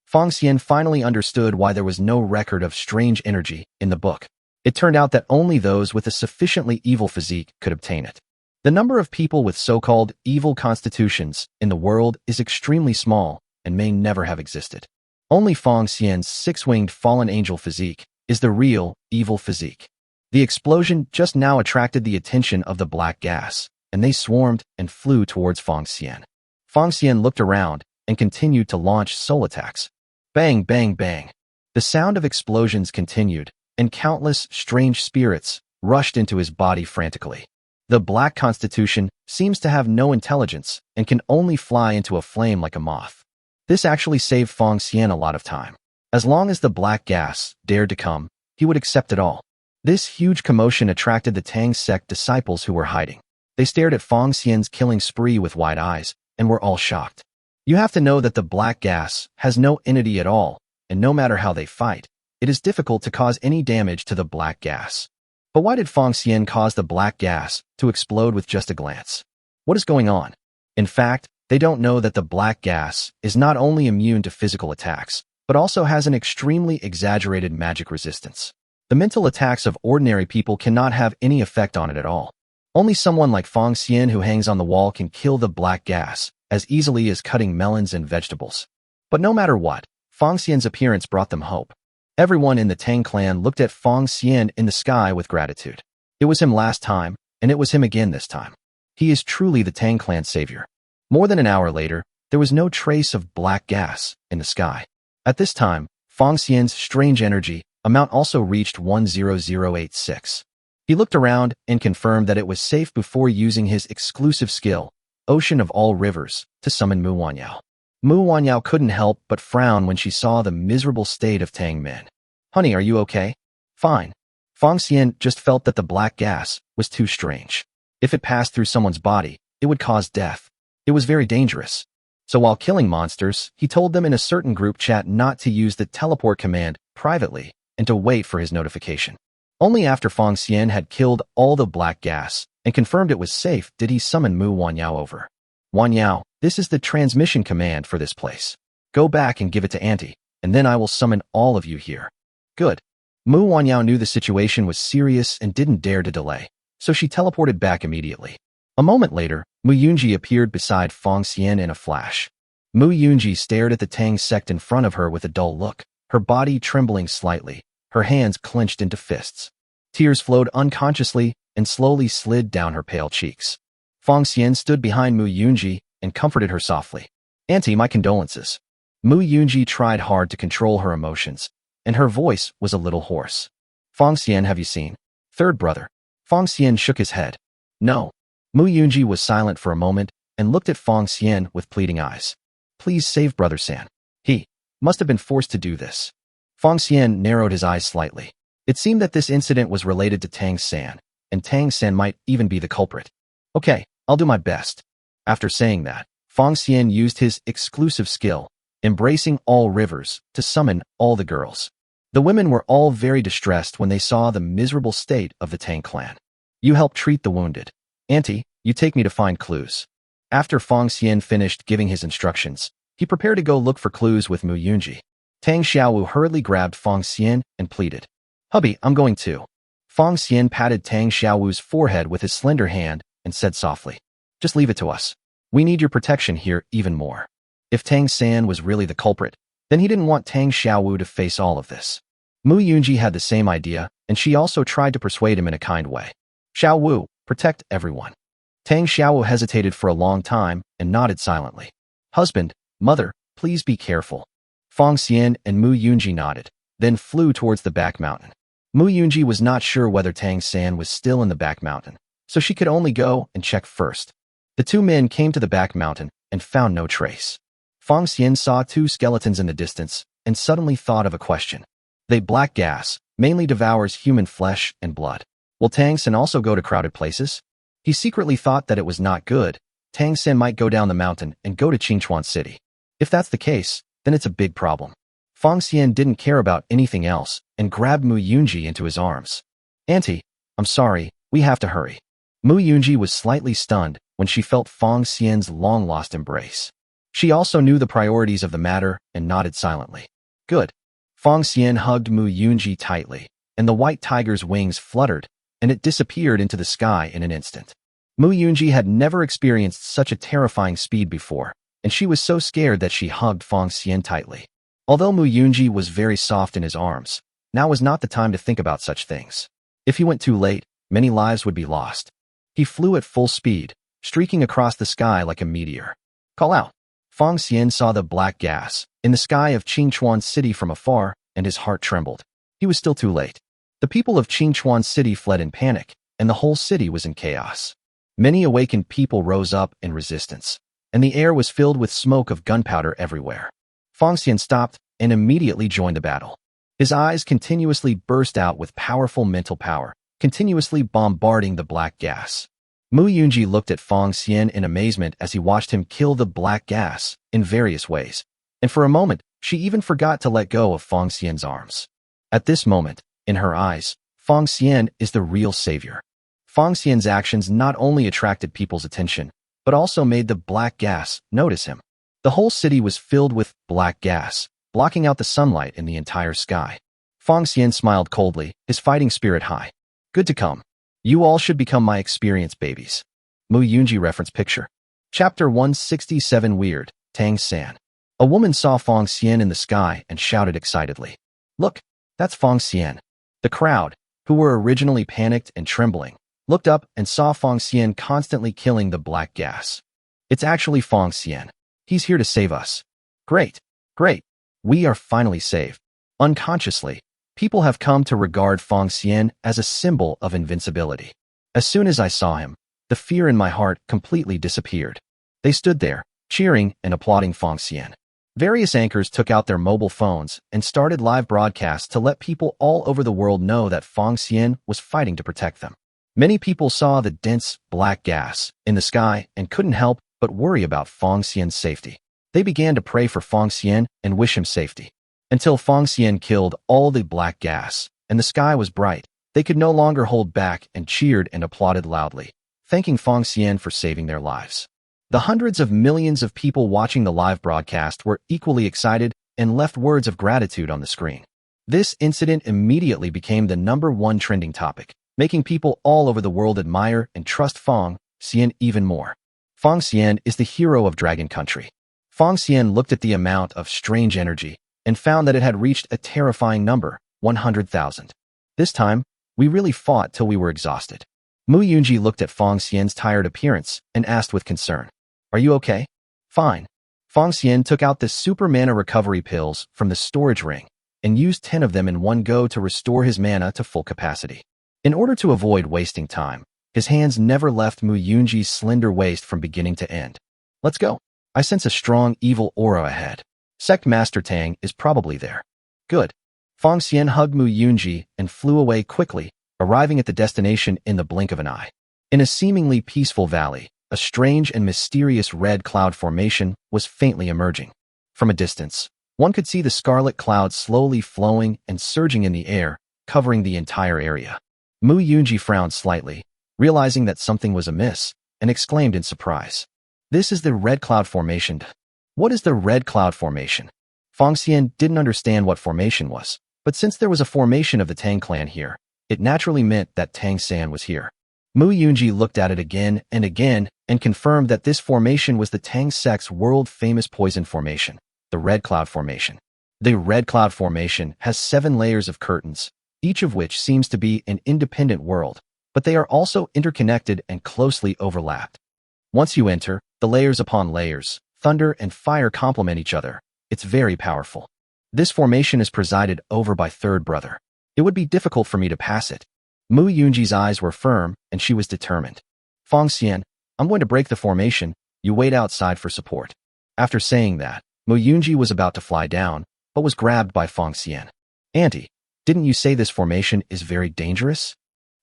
Fong Xian finally understood why there was no record of strange energy in the book. It turned out that only those with a sufficiently evil physique could obtain it. The number of people with so-called evil constitutions in the world is extremely small and may never have existed. Only Fong Xian's six-winged fallen angel physique is the real evil physique. The explosion just now attracted the attention of the black gas, and they swarmed and flew towards Fong Xian. Fong Xian looked around and continued to launch soul attacks. Bang, bang, bang. The sound of explosions continued, and countless strange spirits rushed into his body frantically. The black constitution seems to have no intelligence and can only fly into a flame like a moth. This actually saved Fong Xian a lot of time. As long as the black gas dared to come, he would accept it all. This huge commotion attracted the Tang sect disciples who were hiding. They stared at Fong Xian's killing spree with wide eyes and were all shocked. You have to know that the black gas has no entity at all, and no matter how they fight, it is difficult to cause any damage to the black gas. But why did Fong Xian cause the black gas to explode with just a glance? What is going on? In fact, they don't know that the black gas is not only immune to physical attacks, but also has an extremely exaggerated magic resistance. The mental attacks of ordinary people cannot have any effect on it at all. Only someone like Fong Xian who hangs on the wall can kill the black gas as easily as cutting melons and vegetables. But no matter what, Fong Xian's appearance brought them hope. Everyone in the Tang clan looked at Fong Xian in the sky with gratitude. It was him last time, and it was him again this time. He is truly the Tang clan savior. More than an hour later, there was no trace of black gas in the sky. At this time, Fong Xian's strange energy amount also reached 10086. He looked around and confirmed that it was safe before using his exclusive skill, Ocean of All Rivers, to summon Mu Wanyao. Mu Wanyao couldn't help but frown when she saw the miserable state of Tang Min. Honey, are you okay? Fine. Fong Xian just felt that the black gas was too strange. If it passed through someone's body, it would cause death. It was very dangerous. So while killing monsters, he told them in a certain group chat not to use the teleport command privately and to wait for his notification. Only after Fong Xian had killed all the black gas and confirmed it was safe did he summon Mu Wanyao over. Wanyao, this is the transmission command for this place. Go back and give it to Auntie, and then I will summon all of you here. Good. Mu Wanyao knew the situation was serious and didn't dare to delay, so she teleported back immediately. A moment later, Mu Yunji appeared beside Fong Xian in a flash. Mu Yunji stared at the Tang sect in front of her with a dull look, her body trembling slightly, her hands clenched into fists. Tears flowed unconsciously and slowly slid down her pale cheeks. Fong Xian stood behind Mu Yunji and comforted her softly. "Auntie, my condolences." Mu Yunji tried hard to control her emotions, and her voice was a little hoarse. "Fong Xian, have you seen third brother?" Fong Xian shook his head. "No." Mu Yunji was silent for a moment and looked at Fong Xian with pleading eyes. "Please save Brother San. He must have been forced to do this." Fong Xian narrowed his eyes slightly. It seemed that this incident was related to Tang San, and Tang San might even be the culprit. "Okay, I'll do my best." After saying that, Fong Xian used his exclusive skill, embracing all rivers, to summon all the girls. The women were all very distressed when they saw the miserable state of the Tang clan. "You help treat the wounded. Auntie, you take me to find clues." After Fong Xian finished giving his instructions, he prepared to go look for clues with Mu Yunji. Tang Xiaowu hurriedly grabbed Fong Xian and pleaded, "Hubby, I'm going too." Fong Xian patted Tang Xiaowu's forehead with his slender hand and said softly, "Just leave it to us. We need your protection here even more." If Tang San was really the culprit, then he didn't want Tang Xiaowu to face all of this. Mu Yunji had the same idea, and she also tried to persuade him in a kind way. "Xiaowu, protect everyone." Tang Xiaowu hesitated for a long time and nodded silently. "Husband, mother, please be careful." Fong Xian and Mu Yunji nodded, then flew towards the back mountain. Mu Yunji was not sure whether Tang San was still in the back mountain, so she could only go and check first. The two men came to the back mountain and found no trace. Fong Xian saw two skeletons in the distance and suddenly thought of a question. "They black gas, mainly devours human flesh and blood. Will Tang San also go to crowded places?" He secretly thought that it was not good. Tang San might go down the mountain and go to Qingchuan City. If that's the case, then it's a big problem. Fong Xian didn't care about anything else and grabbed Mu Yunji into his arms. "Auntie, I'm sorry, we have to hurry." Mu Yunji was slightly stunned when she felt Fong Xian's long-lost embrace. She also knew the priorities of the matter and nodded silently. "Good." Fong Xian hugged Mu Yunji tightly, and the white tiger's wings fluttered, and it disappeared into the sky in an instant. Mu Yunji had never experienced such a terrifying speed before, and she was so scared that she hugged Fong Xian tightly. Although Mu Yunji was very soft in his arms, now was not the time to think about such things. If he went too late, many lives would be lost. He flew at full speed, streaking across the sky like a meteor. "Call out." Fong Xian saw the black gas in the sky of Qingchuan City from afar, and his heart trembled. He was still too late. The people of Qingchuan City fled in panic, and the whole city was in chaos. Many awakened people rose up in resistance, and the air was filled with smoke of gunpowder everywhere. Fong Xian stopped and immediately joined the battle. His eyes continuously burst out with powerful mental power, continuously bombarding the black gas. Mu Yunji looked at Fong Xian in amazement as he watched him kill the black gas in various ways, and for a moment, she even forgot to let go of Fong Xian's arms. At this moment, in her eyes, Fong Xian is the real savior. Fong Xian's actions not only attracted people's attention, but also made the black gas notice him. The whole city was filled with black gas, blocking out the sunlight in the entire sky. Fong Xian smiled coldly, his fighting spirit high. "Good to come. You all should become my experienced babies." Mu Yunji reference picture. Chapter 167 Weird, Tang San. A woman saw Fong Xian in the sky and shouted excitedly, "Look, that's Fong Xian." The crowd, who were originally panicked and trembling, looked up and saw Fong Xian constantly killing the black gas. "It's actually Fong Xian. He's here to save us." "Great, great. We are finally saved." Unconsciously, people have come to regard Fong Xian as a symbol of invincibility. As soon as I saw him, the fear in my heart completely disappeared. They stood there, cheering and applauding Fong Xian. Various anchors took out their mobile phones and started live broadcasts to let people all over the world know that Fong Xian was fighting to protect them. Many people saw the dense, black gas in the sky and couldn't help but worry about Fong Xian's safety. They began to pray for Fong Xian and wish him safety. Until Fong Xian killed all the black gas and the sky was bright, they could no longer hold back and cheered and applauded loudly, thanking Fong Xian for saving their lives. The hundreds of millions of people watching the live broadcast were equally excited and left words of gratitude on the screen. This incident immediately became the #1 trending topic, making people all over the world admire and trust Fong Xian even more. Fong Xian is the hero of Dragon Country. Fong Xian looked at the amount of strange energy and found that it had reached a terrifying number, 100,000. This time, we really fought till we were exhausted. Mu Yunji looked at Fong Xian's tired appearance and asked with concern, "Are you okay?" "Fine." Fong Xian took out the super mana recovery pills from the storage ring and used 10 of them in one go to restore his mana to full capacity. In order to avoid wasting time, his hands never left Mu Yunji's slender waist from beginning to end. "Let's go. I sense a strong evil aura ahead. Sect Master Tang is probably there." "Good." Fong Xian hugged Mu Yunji and flew away quickly, arriving at the destination in the blink of an eye. In a seemingly peaceful valley, a strange and mysterious red cloud formation was faintly emerging. From a distance, one could see the scarlet cloud slowly flowing and surging in the air, covering the entire area. Mu Yunji frowned slightly, realizing that something was amiss, and exclaimed in surprise, "This is the red cloud formation." "What is the red cloud formation?" Fong Xian didn't understand what formation was, but since there was a formation of the Tang clan here, it naturally meant that Tang San was here. Mu Yunji looked at it again and confirmed that this formation was the Tang sect's world-famous poison formation, the Red Cloud Formation. The Red Cloud Formation has 7 layers of curtains, each of which seems to be an independent world, but they are also interconnected and closely overlapped. Once you enter, the layers upon layers, thunder and fire complement each other. It's very powerful. This formation is presided over by Third Brother. It would be difficult for me to pass it. Mu Yunji's eyes were firm, and she was determined. "Fong Xian, I'm going to break the formation. You wait outside for support." After saying that, Mu Yunji was about to fly down, but was grabbed by Fong Xian. "Auntie, didn't you say this formation is very dangerous?"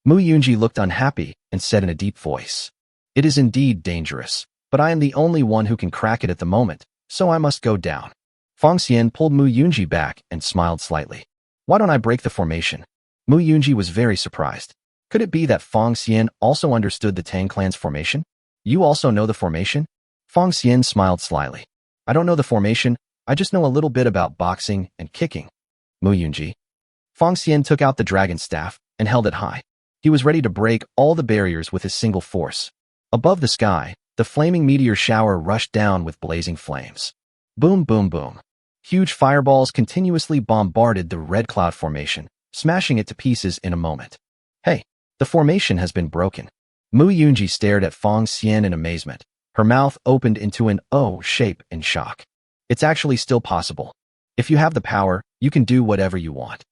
Mu Yunji looked unhappy and said in a deep voice, "It is indeed dangerous, but I am the only one who can crack it at the moment, so I must go down." Fong Xian pulled Mu Yunji back and smiled slightly. "Why don't I break the formation?" Mu Yunji was very surprised. Could it be that Fong Xian also understood the Tang clan's formation? "You also know the formation?" Fong Xian smiled slyly. "I don't know the formation, I just know a little bit about boxing and kicking." Mu Yunji. Fong Xian took out the dragon staff and held it high. He was ready to break all the barriers with his single force. Above the sky, the flaming meteor shower rushed down with blazing flames. Boom, boom, boom. Huge fireballs continuously bombarded the red cloud formation, smashing it to pieces in a moment. "Hey, the formation has been broken." Mu Yunji stared at Fong Xian in amazement. Her mouth opened into an O shape in shock. "It's actually still possible. If you have the power, you can do whatever you want."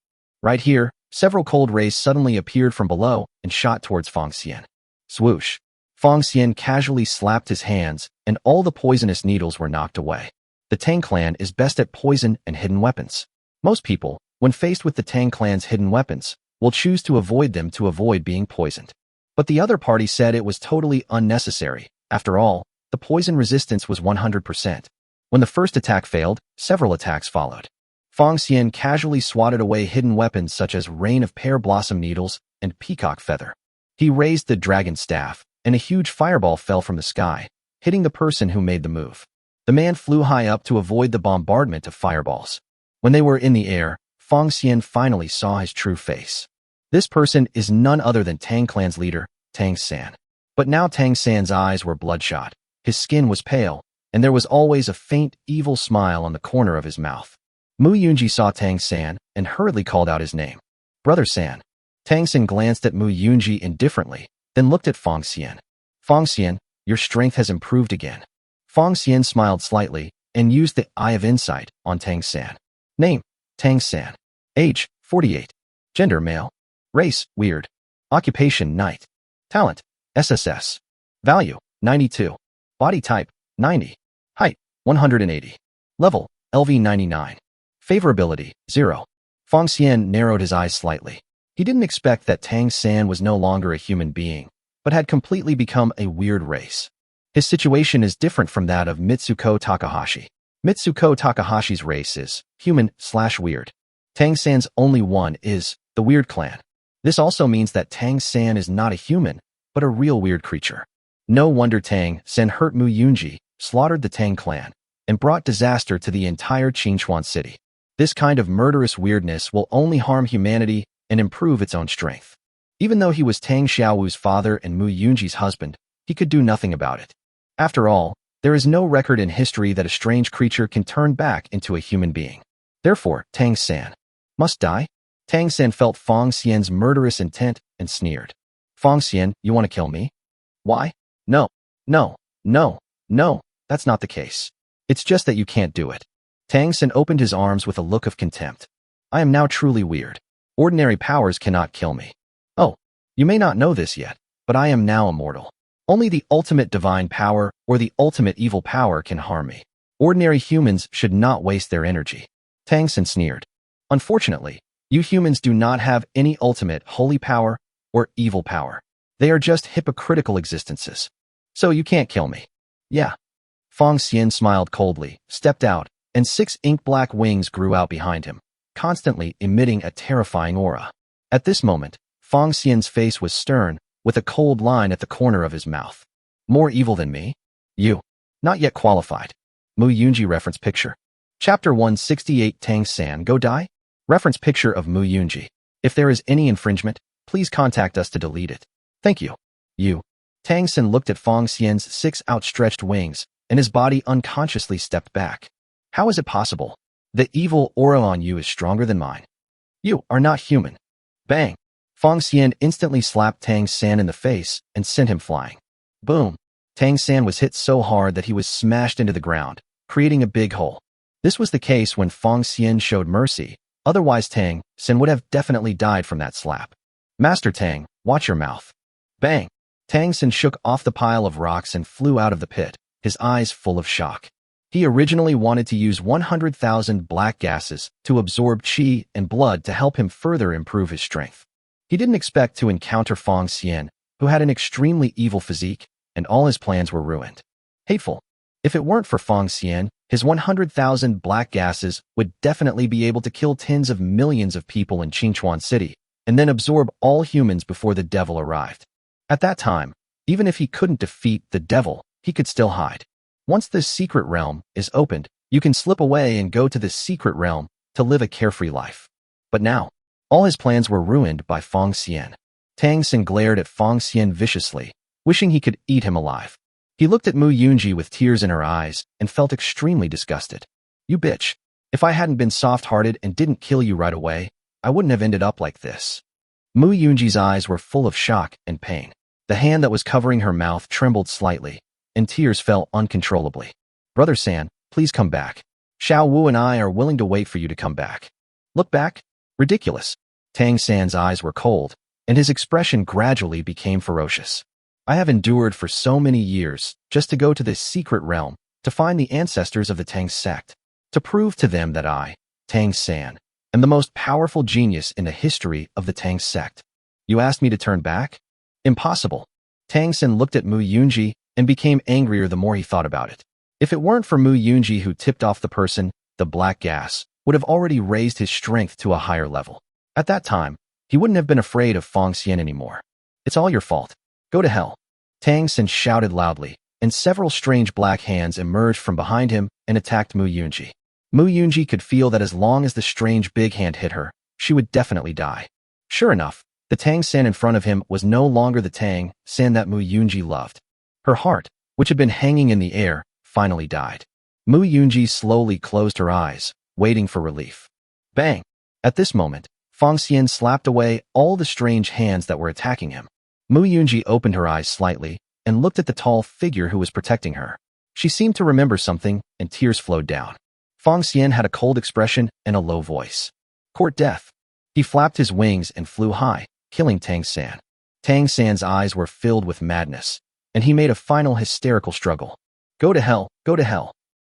Right here, several cold rays suddenly appeared from below and shot towards Fong Xian. Swoosh. Fong Xian casually slapped his hands, and all the poisonous needles were knocked away. The Tang clan is best at poison and hidden weapons. Most people, when faced with the Tang clan's hidden weapons, will choose to avoid them to avoid being poisoned. But the other party said it was totally unnecessary. After all, the poison resistance was 100%. When the first attack failed, several attacks followed. Fong Xian casually swatted away hidden weapons such as rain of pear blossom needles and peacock feather. He raised the dragon staff, and a huge fireball fell from the sky, hitting the person who made the move. The man flew high up to avoid the bombardment of fireballs. When they were in the air, Fong Xian finally saw his true face. This person is none other than Tang clan's leader, Tang San. But now Tang San's eyes were bloodshot, his skin was pale, and there was always a faint, evil smile on the corner of his mouth. Mu Yunji saw Tang San and hurriedly called out his name. "Brother San." Tang San glanced at Mu Yunji indifferently, then looked at Fong Xian. "Fong Xian, your strength has improved again." Fong Xian smiled slightly and used the Eye of Insight on Tang San. Name, Tang San. Age, 48. Gender, male. Race, weird. Occupation, knight. Talent, SSS. Value, 92. Body type, 90. Height, 180. Level, LV 99. Favorability, 0. Fong Xian narrowed his eyes slightly. He didn't expect that Tang San was no longer a human being, but had completely become a weird race. His situation is different from that of Mitsuko Takahashi. Mitsuko Takahashi's race is human/weird. Tang San's only one is the Weird Clan. This also means that Tang San is not a human, but a real weird creature. No wonder Tang San hurt Mu Yunji, slaughtered the Tang clan, and brought disaster to the entire Qinchuan city. This kind of murderous weirdness will only harm humanity and improve its own strength. Even though he was Tang Xiaowu's father and Mu Yunji's husband, he could do nothing about it. After all, there is no record in history that a strange creature can turn back into a human being. Therefore, Tang San must die. Tang San felt Fong Xian's murderous intent and sneered. Fong Xian, you want to kill me? Why? No, no, no, no, that's not the case. It's just that you can't do it. Tang San opened his arms with a look of contempt. I am now truly weird. Ordinary powers cannot kill me. Oh, you may not know this yet, but I am now immortal. Only the ultimate divine power or the ultimate evil power can harm me. Ordinary humans should not waste their energy. Tang San sneered. Unfortunately, you humans do not have any ultimate holy power or evil power. They are just hypocritical existences. So you can't kill me. Yeah. Fong Xian smiled coldly, stepped out, and 6 ink-black wings grew out behind him, constantly emitting a terrifying aura. At this moment, Fong Xian's face was stern, with a cold line at the corner of his mouth. More evil than me? You. Not yet qualified. Mu Yunji reference picture. Chapter 168 Tang San Go Die? Reference picture of Mu Yunji. If there is any infringement, please contact us to delete it. Thank you. You. Tang San looked at Fong Xian's 6 outstretched wings, and his body unconsciously stepped back. How is it possible? The evil aura on you is stronger than mine. You are not human. Bang! Fong Xian instantly slapped Tang San in the face and sent him flying. Boom! Tang San was hit so hard that he was smashed into the ground, creating a big hole. This was the case when Fong Xian showed mercy, otherwise Tang San would have definitely died from that slap. Master Tang, watch your mouth. Bang! Tang San shook off the pile of rocks and flew out of the pit, his eyes full of shock. He originally wanted to use 100,000 black gases to absorb qi and blood to help him further improve his strength. He didn't expect to encounter Fong Xian, who had an extremely evil physique, and all his plans were ruined. Hateful. If it weren't for Fong Xian, his 100,000 black gases would definitely be able to kill tens of millions of people in Qingchuan City, and then absorb all humans before the devil arrived. At that time, even if he couldn't defeat the devil, he could still hide. Once this secret realm is opened, you can slip away and go to this secret realm to live a carefree life. But now, all his plans were ruined by Fong Xian. Tang San glared at Fong Xian viciously, wishing he could eat him alive. He looked at Mu Yunji with tears in her eyes and felt extremely disgusted. You bitch. If I hadn't been soft-hearted and didn't kill you right away, I wouldn't have ended up like this. Mu Yunji's eyes were full of shock and pain. The hand that was covering her mouth trembled slightly, and tears fell uncontrollably. Brother San, please come back. Xiao Wu and I are willing to wait for you to come back. Look back? Ridiculous. Tang San's eyes were cold, and his expression gradually became ferocious. I have endured for so many years just to go to this secret realm, to find the ancestors of the Tang sect, to prove to them that I, Tang San, am the most powerful genius in the history of the Tang sect. You asked me to turn back? Impossible. Tang San looked at Mu Yunji and became angrier the more he thought about it. If it weren't for Mu Yunji who tipped off the person, the black gas would have already raised his strength to a higher level. At that time, he wouldn't have been afraid of Fong Xian anymore. It's all your fault. Go to hell. Tang San shouted loudly, and several strange black hands emerged from behind him and attacked Mu Yunji. Mu Yunji could feel that as long as the strange big hand hit her, she would definitely die. Sure enough, the Tang San in front of him was no longer the Tang San that Mu Yunji loved. Her heart, which had been hanging in the air, finally died. Mu Yunji slowly closed her eyes, waiting for relief. Bang! At this moment, Fong Xian slapped away all the strange hands that were attacking him. Mu Yunji opened her eyes slightly and looked at the tall figure who was protecting her. She seemed to remember something, and tears flowed down. Fong Xian had a cold expression and a low voice. Court death. He flapped his wings and flew high, killing Tang San. Tang San's eyes were filled with madness, and he made a final hysterical struggle. Go to hell, go to hell.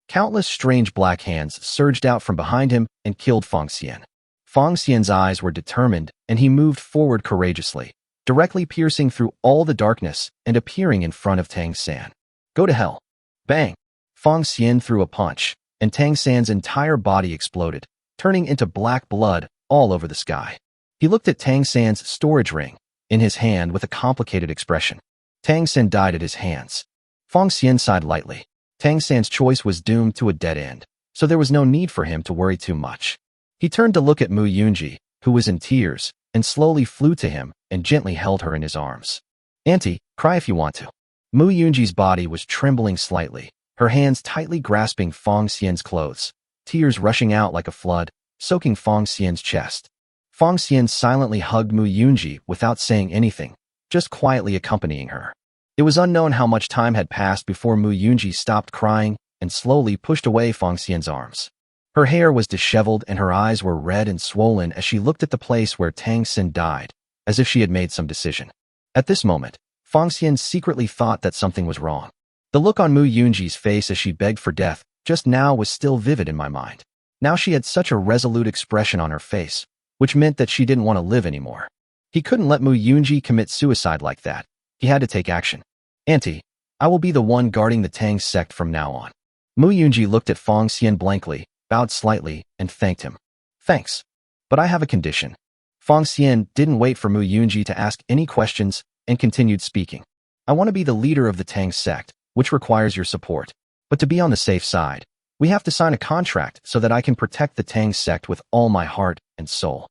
Countless strange black hands surged out from behind him and killed Fong Xian. Fong Xian's eyes were determined, and he moved forward courageously, directly piercing through all the darkness and appearing in front of Tang San. Go to hell. Bang! Fong Xian threw a punch, and Tang San's entire body exploded, turning into black blood all over the sky. He looked at Tang San's storage ring in his hand with a complicated expression. Tang San died at his hands. Fong Xian sighed lightly. Tang San's choice was doomed to a dead end, so there was no need for him to worry too much. He turned to look at Mu Yunji, who was in tears, and slowly flew to him and gently held her in his arms. Auntie, cry if you want to. Mu Yunji's body was trembling slightly, her hands tightly grasping Fong Xian's clothes, tears rushing out like a flood, soaking Fong Xian's chest. Fong Xian silently hugged Mu Yunji without saying anything, just quietly accompanying her. It was unknown how much time had passed before Mu Yunji stopped crying and slowly pushed away Fong Xian's arms. Her hair was disheveled and her eyes were red and swollen as she looked at the place where Tang Xin died, as if she had made some decision. At this moment, Fong Xian secretly thought that something was wrong. The look on Mu Yunji's face as she begged for death just now was still vivid in my mind. Now she had such a resolute expression on her face, which meant that she didn't want to live anymore. He couldn't let Mu Yunji commit suicide like that. He had to take action. Auntie, I will be the one guarding the Tang sect from now on. Mu Yunji looked at Fong Xian blankly, bowed slightly, and thanked him. Thanks. But I have a condition. Fong Xian didn't wait for Mu Yunji to ask any questions and continued speaking. I want to be the leader of the Tang sect, which requires your support. But to be on the safe side, we have to sign a contract so that I can protect the Tang sect with all my heart and soul.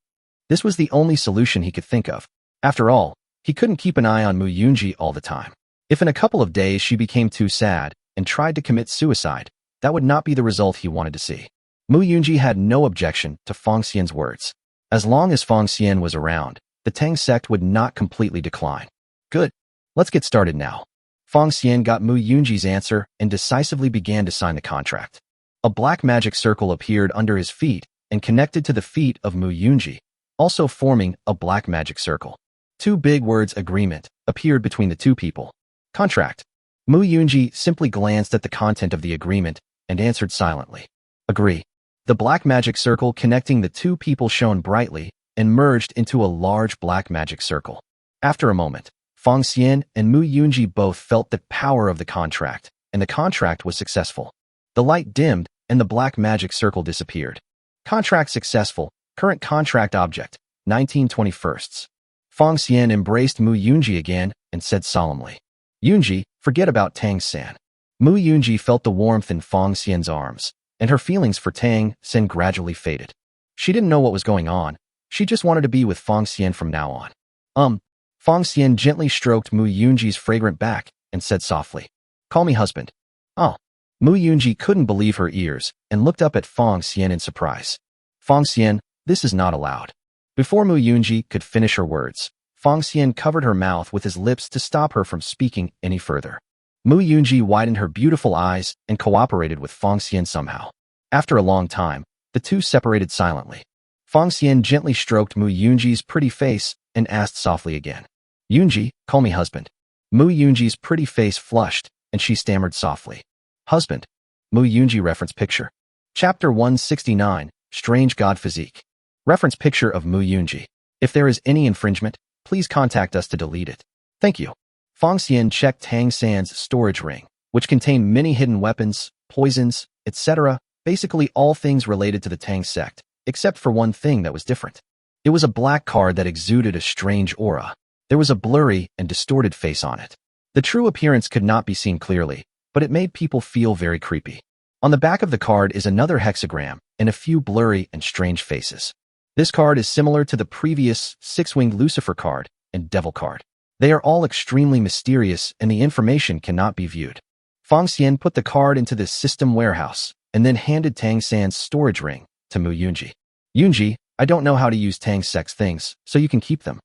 This was the only solution he could think of. After all, he couldn't keep an eye on Mu Yunji all the time. If in a couple of days she became too sad and tried to commit suicide, that would not be the result he wanted to see. Mu Yunji had no objection to Fong Xian's words. As long as Fong Xian was around, the Tang sect would not completely decline. Good. Let's get started now. Fong Xian got Mu Yunji's answer and decisively began to sign the contract. A black magic circle appeared under his feet and connected to the feet of Mu Yunji, also forming a black magic circle. Two big words agreement appeared between the two people. Contract. Mu Yunji simply glanced at the content of the agreement and answered silently. Agree. The black magic circle connecting the two people shone brightly and merged into a large black magic circle. After a moment, Fong Xian and Mu Yunji both felt the power of the contract, and the contract was successful. The light dimmed and the black magic circle disappeared. Contract successful. Current contract object, 1921st. Fong Xian embraced Mu Yunji again and said solemnly, Yunji, forget about Tang San. Mu Yunji felt the warmth in Fong Xian's arms, and her feelings for Tang San gradually faded. She didn't know what was going on. She just wanted to be with Fong Xian from now on. Fong Xian gently stroked Mu Yunji's fragrant back and said softly, Call me husband. Oh. Mu Yunji couldn't believe her ears and looked up at Fong Xian in surprise. Fong Xian, this is not allowed. Before Mu Yunji could finish her words, Fong Xian covered her mouth with his lips to stop her from speaking any further. Mu Yunji widened her beautiful eyes and cooperated with Fong Xian somehow. After a long time, the two separated silently. Fong Xian gently stroked Mu Yunji's pretty face and asked softly again, Yunji, call me husband. Mu Yunji's pretty face flushed, and she stammered softly. Husband. Mu Yunji reference picture. Chapter 169, Strange God Physique. Reference picture of Mu Yunji. If there is any infringement, please contact us to delete it. Thank you. Fong Xian checked Tang San's storage ring, which contained many hidden weapons, poisons, etc., basically all things related to the Tang sect, except for one thing that was different. It was a black card that exuded a strange aura. There was a blurry and distorted face on it. The true appearance could not be seen clearly, but it made people feel very creepy. On the back of the card is another hexagram and a few blurry and strange faces. This card is similar to the previous six-winged Lucifer card and Devil card. They are all extremely mysterious and the information cannot be viewed. Fong Xian put the card into the system warehouse and then handed Tang San's storage ring to Mu Yunji. Yunji, I don't know how to use Tang Sec's things, so you can keep them.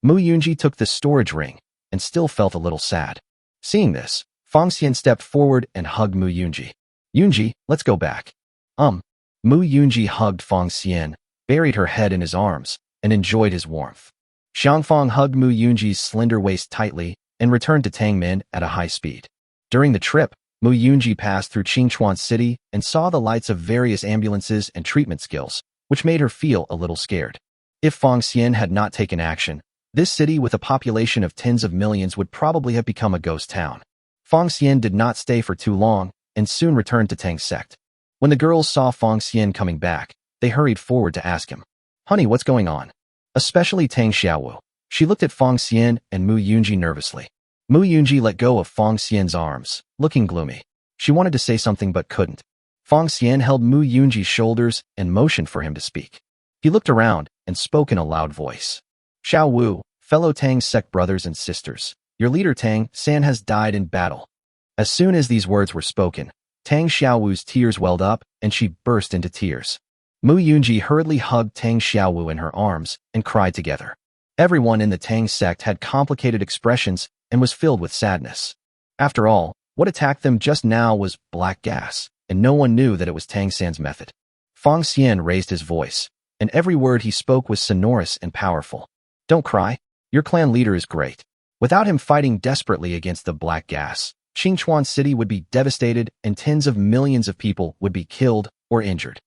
Mu Yunji took the storage ring and still felt a little sad. Seeing this, Fong Xian stepped forward and hugged Mu Yunji. Yunji, let's go back. Mu Yunji hugged Fong Xian, buried her head in his arms, and enjoyed his warmth. Xiangfang hugged Mu Yunji's slender waist tightly and returned to Tangmin at a high speed. During the trip, Mu Yunji passed through Qingchuan City and saw the lights of various ambulances and treatment skills, which made her feel a little scared. If Fong Xian had not taken action, this city with a population of tens of millions would probably have become a ghost town. Fong Xian did not stay for too long and soon returned to Tang's sect. When the girls saw Fong Xian coming back, they hurried forward to ask him, Honey, what's going on? Especially Tang Xiaowu. She looked at Fong Xian and Mu Yunji nervously. Mu Yunji let go of Fong Xian's arms, looking gloomy. She wanted to say something but couldn't. Fong Xian held Mu Yunji's shoulders and motioned for him to speak. He looked around and spoke in a loud voice. Xiao Wu, fellow Tang sect brothers and sisters, your leader Tang San has died in battle. As soon as these words were spoken, Tang Xiaowu's tears welled up and she burst into tears. Mu Yunji hurriedly hugged Tang Xiaowu in her arms and cried together. Everyone in the Tang sect had complicated expressions and was filled with sadness. After all, what attacked them just now was black gas, and no one knew that it was Tang San's method. Fong Xian raised his voice, and every word he spoke was sonorous and powerful. Don't cry. Your clan leader is great. Without him fighting desperately against the black gas, Qingchuan City would be devastated and tens of millions of people would be killed or injured.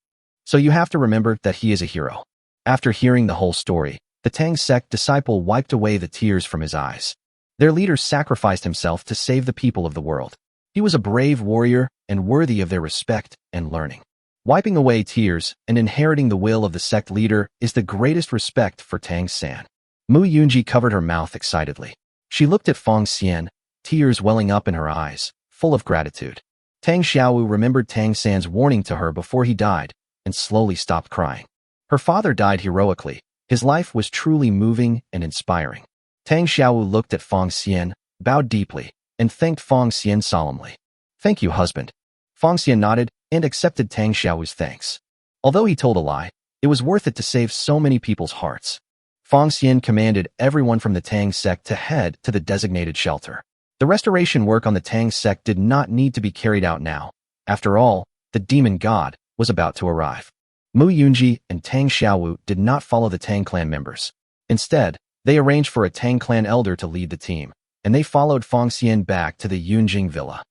So you have to remember that he is a hero. After hearing the whole story, the Tang sect disciple wiped away the tears from his eyes. Their leader sacrificed himself to save the people of the world. He was a brave warrior and worthy of their respect and learning. Wiping away tears and inheriting the will of the sect leader is the greatest respect for Tang San. Mu Yunji covered her mouth excitedly. She looked at Fong Xian, tears welling up in her eyes, full of gratitude. Tang Xiaowu remembered Tang San's warning to her before he died and slowly stopped crying. Her father died heroically. His life was truly moving and inspiring. Tang Xiaowu looked at Fong Xian, bowed deeply, and thanked Fong Xian solemnly. Thank you, husband. Fong Xian nodded and accepted Tang Xiaowu's thanks. Although he told a lie, it was worth it to save so many people's hearts. Fong Xian commanded everyone from the Tang sect to head to the designated shelter. The restoration work on the Tang sect did not need to be carried out now. After all, the demon god was about to arrive. Mu Yunji and Tang Xiaowu did not follow the Tang clan members. Instead, they arranged for a Tang clan elder to lead the team, and they followed Fong Xian back to the Yunjing Villa.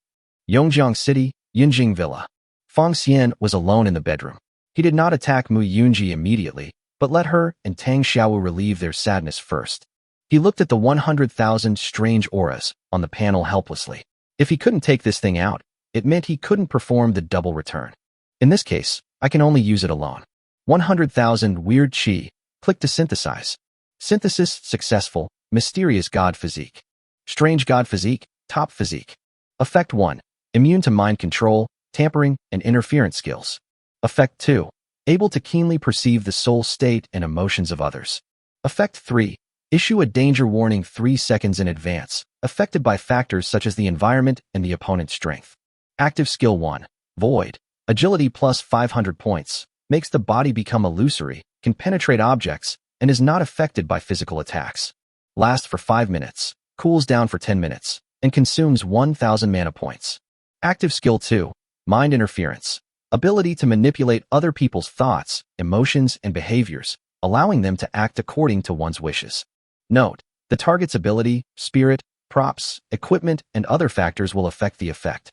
Yongjiang City, Yunjing Villa. Fong Xian was alone in the bedroom. He did not attack Mu Yunji immediately, but let her and Tang Xiaowu relieve their sadness first. He looked at the 100,000 strange auras on the panel helplessly. If he couldn't take this thing out, it meant he couldn't perform the double return. In this case, I can only use it alone. 100,000 weird chi. Click to synthesize. Synthesis successful. Mysterious god physique. Strange god physique. Top physique. Effect 1. Immune to mind control, tampering, and interference skills. Effect 2. Able to keenly perceive the soul state and emotions of others. Effect 3. Issue a danger warning 3 seconds in advance, affected by factors such as the environment and the opponent's strength. Active Skill 1. Void. Agility plus 500 points. Makes the body become illusory, can penetrate objects, and is not affected by physical attacks. Lasts for 5 minutes, cools down for 10 minutes, and consumes 1,000 mana points. Active Skill 2. Mind Interference. Ability to manipulate other people's thoughts, emotions, and behaviors, allowing them to act according to one's wishes. Note: the target's ability, spirit, props, equipment, and other factors will affect the effect.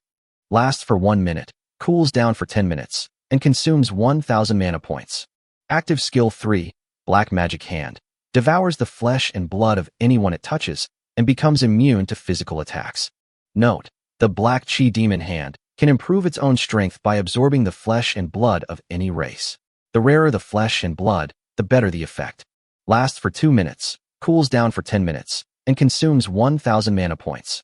Lasts for 1 minute, cools down for 10 minutes, and consumes 1,000 mana points. Active Skill 3. Black Magic Hand. Devours the flesh and blood of anyone it touches, and becomes immune to physical attacks. Note: the Black Chi Demon Hand can improve its own strength by absorbing the flesh and blood of any race. The rarer the flesh and blood, the better the effect. Lasts for 2 minutes, cools down for 10 minutes, and consumes 1,000 mana points.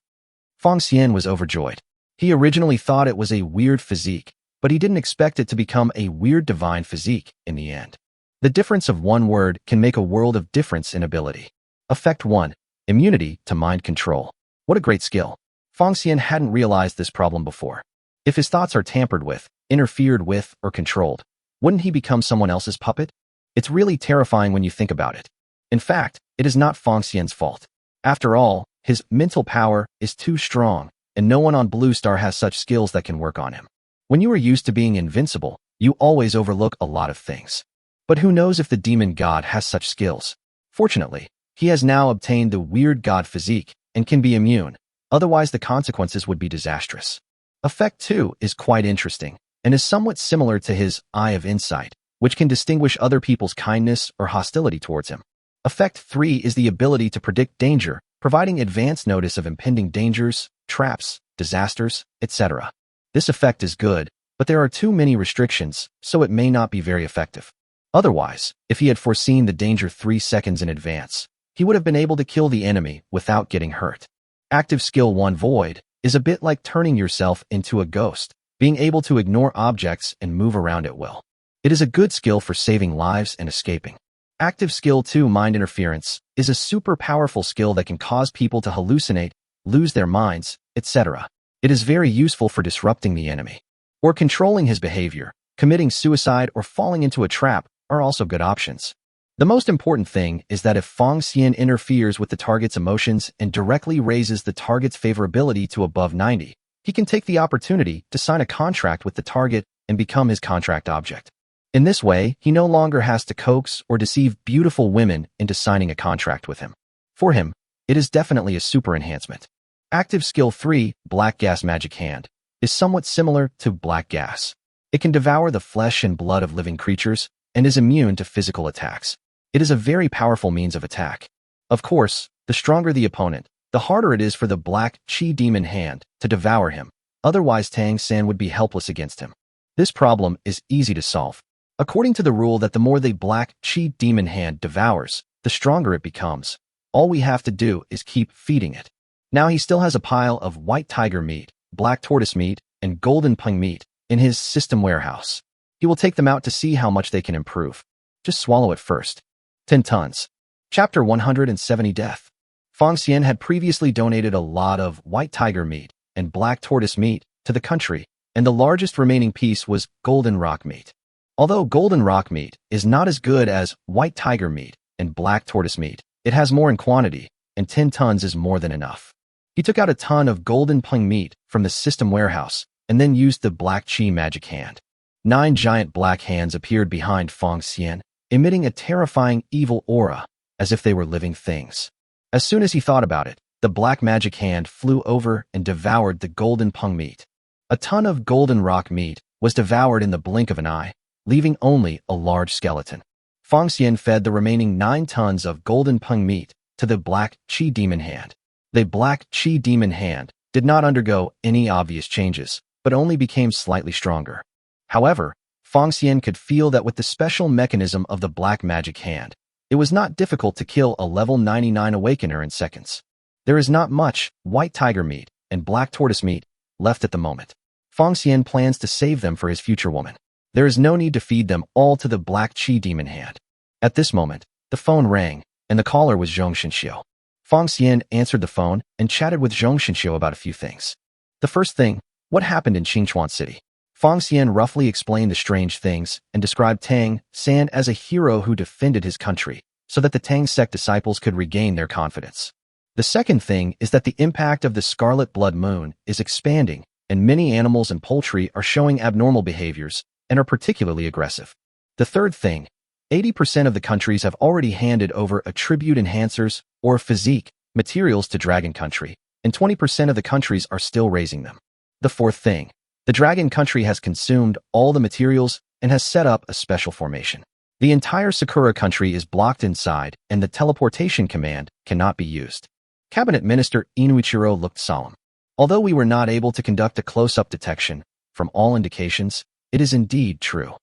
Fong Xian was overjoyed. He originally thought it was a weird physique, but he didn't expect it to become a weird divine physique in the end. The difference of one word can make a world of difference in ability. Effect 1. Immunity to mind control. What a great skill. Fong Xian hadn't realized this problem before. If his thoughts are tampered with, interfered with, or controlled, wouldn't he become someone else's puppet? It's really terrifying when you think about it. In fact, it is not Fong Xian's fault. After all, his mental power is too strong, and no one on Blue Star has such skills that can work on him. When you are used to being invincible, you always overlook a lot of things. But who knows if the demon god has such skills? Fortunately, he has now obtained the weird god physique and can be immune, otherwise the consequences would be disastrous. Effect 2 is quite interesting, and is somewhat similar to his Eye of Insight, which can distinguish other people's kindness or hostility towards him. Effect 3 is the ability to predict danger, providing advance notice of impending dangers, traps, disasters, etc. This effect is good, but there are too many restrictions, so it may not be very effective. Otherwise, if he had foreseen the danger 3 seconds in advance, he would have been able to kill the enemy without getting hurt. Active Skill 1 Void is a bit like turning yourself into a ghost, being able to ignore objects and move around at will. It is a good skill for saving lives and escaping. Active skill 2, mind interference, is a super powerful skill that can cause people to hallucinate, lose their minds, etc. It is very useful for disrupting the enemy or controlling his behavior. Committing suicide or falling into a trap are also good options. The most important thing is that if Fong Xian interferes with the target's emotions and directly raises the target's favorability to above 90, he can take the opportunity to sign a contract with the target and become his contract object. In this way, he no longer has to coax or deceive beautiful women into signing a contract with him. For him, it is definitely a super enhancement. Active skill 3, black gas magic hand, is somewhat similar to black gas. It can devour the flesh and blood of living creatures and is immune to physical attacks. It is a very powerful means of attack. Of course, the stronger the opponent, the harder it is for the black Qi demon hand to devour him. Otherwise, Tang San would be helpless against him. This problem is easy to solve. According to the rule that the more the black Qi demon hand devours, the stronger it becomes. All we have to do is keep feeding it. Now he still has a pile of white tiger meat, black tortoise meat, and golden peng meat in his system warehouse. He will take them out to see how much they can improve. Just swallow it first. 10 tons. Chapter 170 Death. Fong Xian had previously donated a lot of white tiger meat and black tortoise meat to the country, and the largest remaining piece was golden rock meat. Although golden rock meat is not as good as white tiger meat and black tortoise meat, it has more in quantity, and 10 tons is more than enough. He took out a ton of golden peng meat from the system warehouse and then used the black Qi magic hand. 9 giant black hands appeared behind Fong Xian, emitting a terrifying evil aura, as if they were living things. As soon as he thought about it, the black magic hand flew over and devoured the golden peng meat. A ton of golden rock meat was devoured in the blink of an eye, leaving only a large skeleton. Fong Xian fed the remaining 9 tons of golden peng meat to the black Qi demon hand. The black Qi demon hand did not undergo any obvious changes, but only became slightly stronger. However, Fong Xian could feel that with the special mechanism of the black magic hand, it was not difficult to kill a level 99 awakener in seconds. There is not much white tiger meat and black tortoise meat left at the moment. Fong Xian plans to save them for his future woman. There is no need to feed them all to the black Qi demon hand. At this moment, the phone rang, and the caller was Zhong Shenxiu. Fong Xian answered the phone and chatted with Zhong Shenxiu about a few things. The first thing, what happened in Qingchuan City? Fong Xian roughly explained the strange things and described Tang San as a hero who defended his country so that the Tang sect disciples could regain their confidence. The second thing is that the impact of the scarlet blood moon is expanding, and many animals and poultry are showing abnormal behaviors and are particularly aggressive. The third thing, 80% of the countries have already handed over attribute enhancers or physique materials to Dragon Country, and 20% of the countries are still raising them. The fourth thing, the Dragon Country has consumed all the materials and has set up a special formation. The entire Sakura country is blocked inside, and the teleportation command cannot be used. Cabinet Minister Inuichiro looked solemn. Although we were not able to conduct a close-up detection, from all indications, it is indeed true.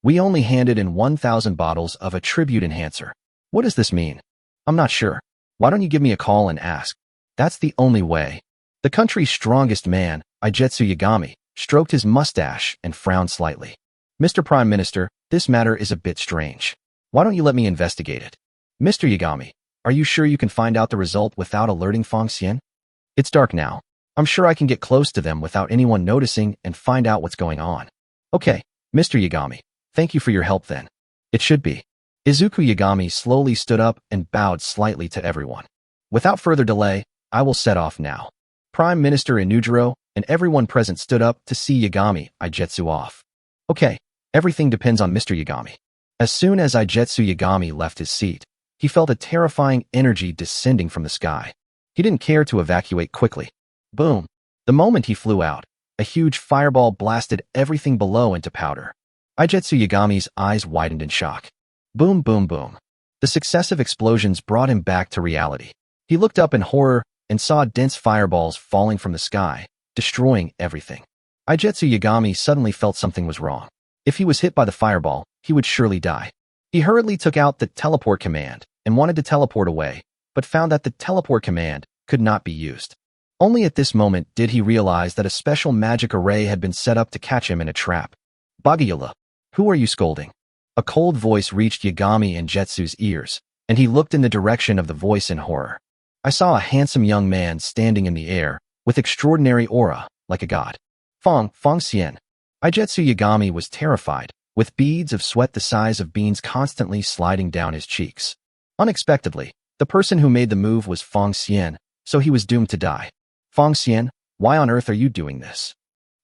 We only handed in 1,000 bottles of a tribute enhancer. What does this mean? I'm not sure. Why don't you give me a call and ask? That's the only way. The country's strongest man, Ijetsu Yagami, stroked his mustache and frowned slightly. Mr. Prime Minister, this matter is a bit strange. Why don't you let me investigate it? Mr. Yagami, are you sure you can find out the result without alerting Fong Xian? It's dark now. I'm sure I can get close to them without anyone noticing and find out what's going on. Okay, Mr. Yagami, thank you for your help then. It should be. Izuku Yagami slowly stood up and bowed slightly to everyone. Without further delay, I will set off now. Prime Minister Inujiro and everyone present stood up to see Yagami Ijetsu off. Okay, everything depends on Mr. Yagami. As soon as Ijetsu Yagami left his seat, he felt a terrifying energy descending from the sky. He didn't care to evacuate quickly. Boom! The moment he flew out, a huge fireball blasted everything below into powder. Ijetsu Yagami's eyes widened in shock. Boom, boom, boom. The successive explosions brought him back to reality. He looked up in horror and saw dense fireballs falling from the sky, destroying everything. Ijetsu Yagami suddenly felt something was wrong. If he was hit by the fireball, he would surely die. He hurriedly took out the teleport command and wanted to teleport away, but found that the teleport command could not be used. Only at this moment did he realize that a special magic array had been set up to catch him in a trap. Bagayula, who are you scolding? A cold voice reached Yagami and Jetsu's ears, and he looked in the direction of the voice in horror. I saw a handsome young man standing in the air, with extraordinary aura, like a god. Fong Xian. Jetsu Yagami was terrified, with beads of sweat the size of beans constantly sliding down his cheeks. Unexpectedly, the person who made the move was Fong Xian, so he was doomed to die. Fong Xian, why on earth are you doing this?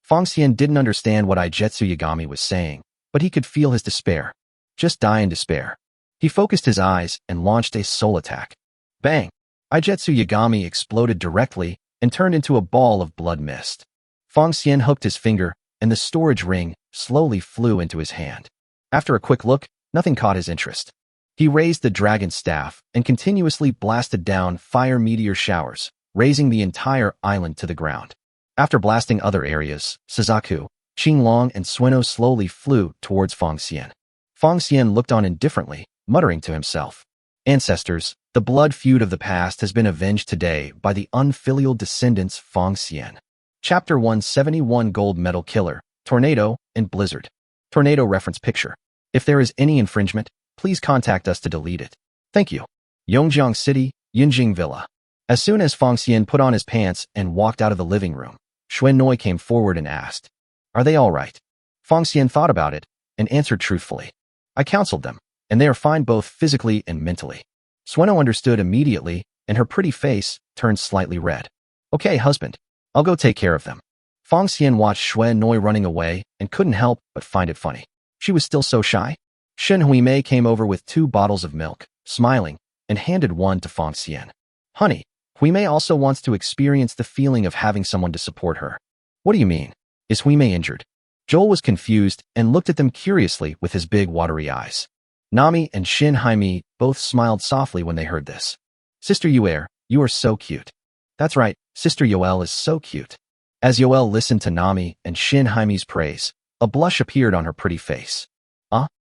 Fong Xian didn't understand what Jetsu Yagami was saying, but he could feel his despair. Just die in despair. He focused his eyes and launched a soul attack. Bang! Jetsu Yagami exploded directly and turned into a ball of blood mist. Fong Xian hooked his finger, and the storage ring slowly flew into his hand. After a quick look, nothing caught his interest. He raised the dragon staff and continuously blasted down fire meteor showers, raising the entire island to the ground. After blasting other areas, Suzaku, Qinglong, and Sueno slowly flew towards Fong Xian. Fong Xian looked on indifferently, muttering to himself. Ancestors, the blood feud of the past has been avenged today by the unfilial descendants Fong Xian. Chapter 171 Gold Medal Killer, Tornado, and Blizzard. Tornado reference picture. If there is any infringement, please contact us to delete it. Thank you. Yongjiang City, Yinjing Villa. As soon as Fong Xian put on his pants and walked out of the living room, Xuan Noi came forward and asked, "Are they all right?" Fong Xian thought about it and answered truthfully, "I counseled them, and they are fine both physically and mentally." Sueno understood immediately, and her pretty face turned slightly red. "Okay, husband. I'll go take care of them." Fong Xian watched Xuan Noi running away and couldn't help but find it funny. She was still so shy. Shen Huimei came over with 2 bottles of milk, smiling, and handed one to Fong Xian. "Honey, Huimei also wants to experience the feeling of having someone to support her." "What do you mean? Is Huimei injured?" Joel was confused and looked at them curiously with his big watery eyes. Nami and Shin Haimi both smiled softly when they heard this. "Sister Yuer, you are so cute." "That's right, Sister Yoel is so cute." As Yoel listened to Nami and Shin Haimi's praise, a blush appeared on her pretty face.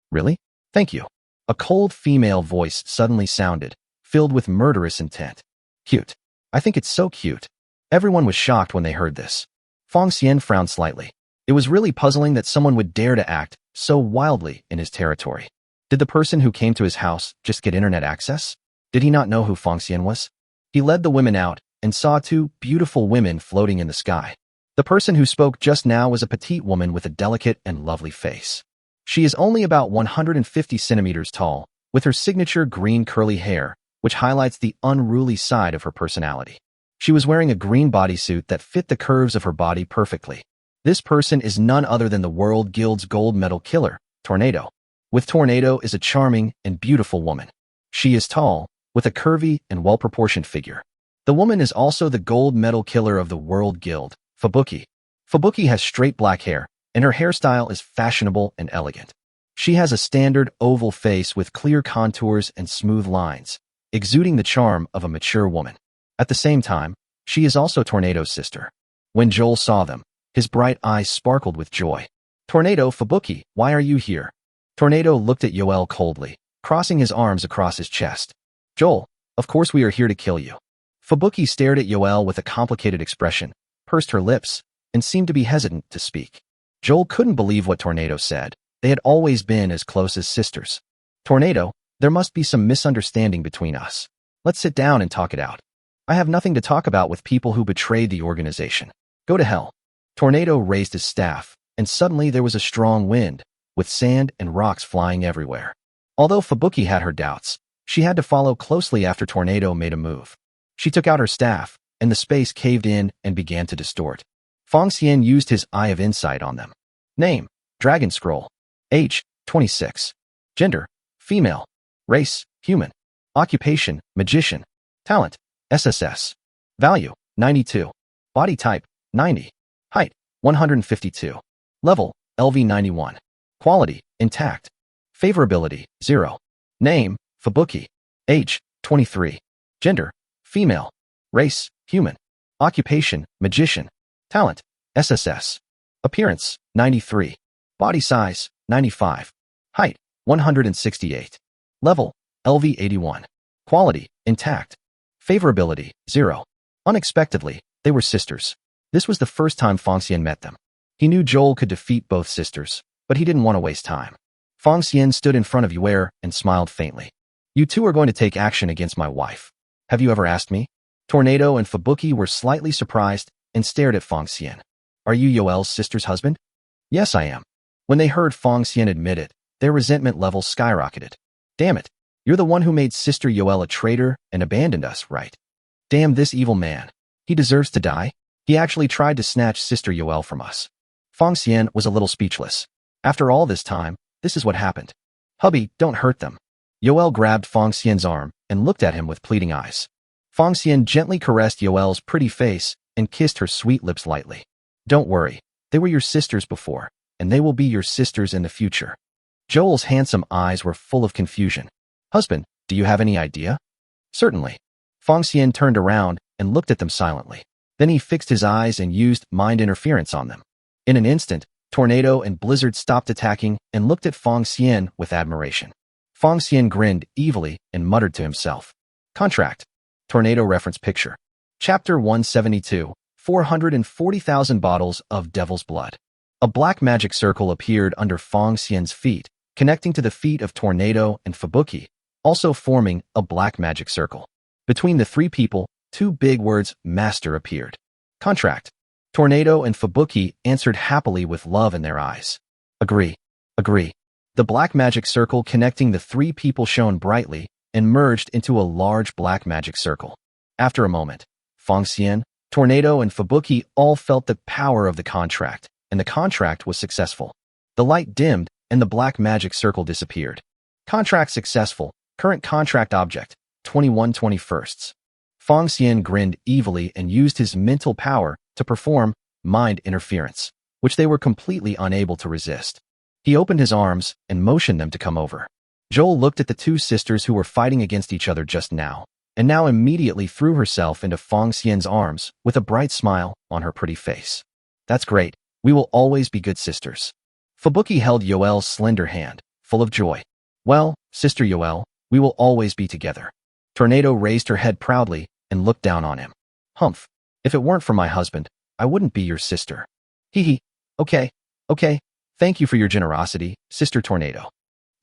Really? Thank you." A cold female voice suddenly sounded, filled with murderous intent. "Cute. I think it's so cute." Everyone was shocked when they heard this. Fong Xian frowned slightly. It was really puzzling that someone would dare to act so wildly in his territory. Did the person who came to his house just get internet access? Did he not know who Fong Xian was? He led the women out and saw 2 beautiful women floating in the sky. The person who spoke just now was a petite woman with a delicate and lovely face. She is only about 150 centimeters tall, with her signature green curly hair, which highlights the unruly side of her personality. She was wearing a green bodysuit that fit the curves of her body perfectly. This person is none other than the World Guild's gold medal killer, Tornado. With Tornado is a charming and beautiful woman. She is tall, with a curvy and well-proportioned figure. The woman is also the gold medal killer of the World Guild, Fubuki. Fubuki has straight black hair, and her hairstyle is fashionable and elegant. She has a standard oval face with clear contours and smooth lines, exuding the charm of a mature woman. At the same time, she is also Tornado's sister. When Joel saw them, his bright eyes sparkled with joy. "Tornado, Fubuki, why are you here?" Tornado looked at Yoel coldly, crossing his arms across his chest. "Joel, of course we are here to kill you." Fubuki stared at Yoel with a complicated expression, pursed her lips, and seemed to be hesitant to speak. Joel couldn't believe what Tornado said. They had always been as close as sisters. "Tornado, there must be some misunderstanding between us. Let's sit down and talk it out. I have nothing to talk about with people who betrayed the organization. Go to hell." Tornado raised his staff, and suddenly there was a strong wind, with sand and rocks flying everywhere. Although Fubuki had her doubts, she had to follow closely after Tornado made a move. She took out her staff, and the space caved in and began to distort. Fong Xian used his Eye of Insight on them. Name, Dragon Scroll. Age, 26. Gender, female. Race, human. Occupation, magician. Talent, SSS. Value, 92. Body type, 90. Height, 152. Level, LV 91. Quality, intact. Favorability, 0. Name, Fubuki. Age, 23. Gender, female. Race, human. Occupation, magician. Talent, SSS. Appearance, 93. Body size, 95. Height, 168. Level, LV 81. Quality, intact. Favorability, 0. Unexpectedly, They were sisters. This was the first time Fong Xian met them. He knew Joel could defeat both sisters, but he didn't want to waste time. Fong Xian stood in front of Yue and smiled faintly. You two are going to take action against my wife. Have you ever asked me? Tornado and Fubuki were slightly surprised and stared at Fong Xian. Are you Yoel's sister's husband? Yes, I am. When they heard Fong Xian admit it, their resentment levels skyrocketed. Damn it. You're the one who made Sister Yoel a traitor and abandoned us, right? Damn this evil man. He deserves to die. He actually tried to snatch Sister Yoel from us. Fong Xian was a little speechless. After all this time, this is what happened. Hubby, don't hurt them. Yoel grabbed Fong Xian's arm and looked at him with pleading eyes. Fong Xian gently caressed Yoel's pretty face and kissed her sweet lips lightly. Don't worry. They were your sisters before, and they will be your sisters in the future. Joel's handsome eyes were full of confusion. Husband, do you have any idea? Certainly. Fong Xian turned around and looked at them silently. Then he fixed his eyes and used mind interference on them. In an instant, Tornado and Blizzard stopped attacking and looked at Fong Xian with admiration. Fong Xian grinned evilly and muttered to himself. Contract. Tornado reference picture. Chapter 172, 440,000 bottles of devil's blood. A black magic circle appeared under Fong Xian's feet, connecting to the feet of Tornado and Fubuki, also forming a black magic circle. Between the three people, two big words, Master, appeared. Contract. Tornado and Fubuki answered happily with love in their eyes. Agree. Agree. The black magic circle connecting the three people shone brightly and merged into a large black magic circle. After a moment, Fong Xian, Tornado, and Fubuki all felt the power of the contract, and the contract was successful. The light dimmed, and the black magic circle disappeared. Contract successful. Current contract object, 21/21. Fong Xian grinned evilly and used his mental power to perform mind interference, which they were completely unable to resist. He opened his arms and motioned them to come over. Joel looked at the two sisters who were fighting against each other just now, and now immediately threw herself into Fong Xian's arms with a bright smile on her pretty face. That's great. We will always be good sisters. Fubuki held Yoel's slender hand, full of joy. Well, Sister Yoel, we will always be together. Tornado raised her head proudly and looked down on him. Humph. If it weren't for my husband, I wouldn't be your sister. Hee hee. Okay. Thank you for your generosity, Sister Tornado.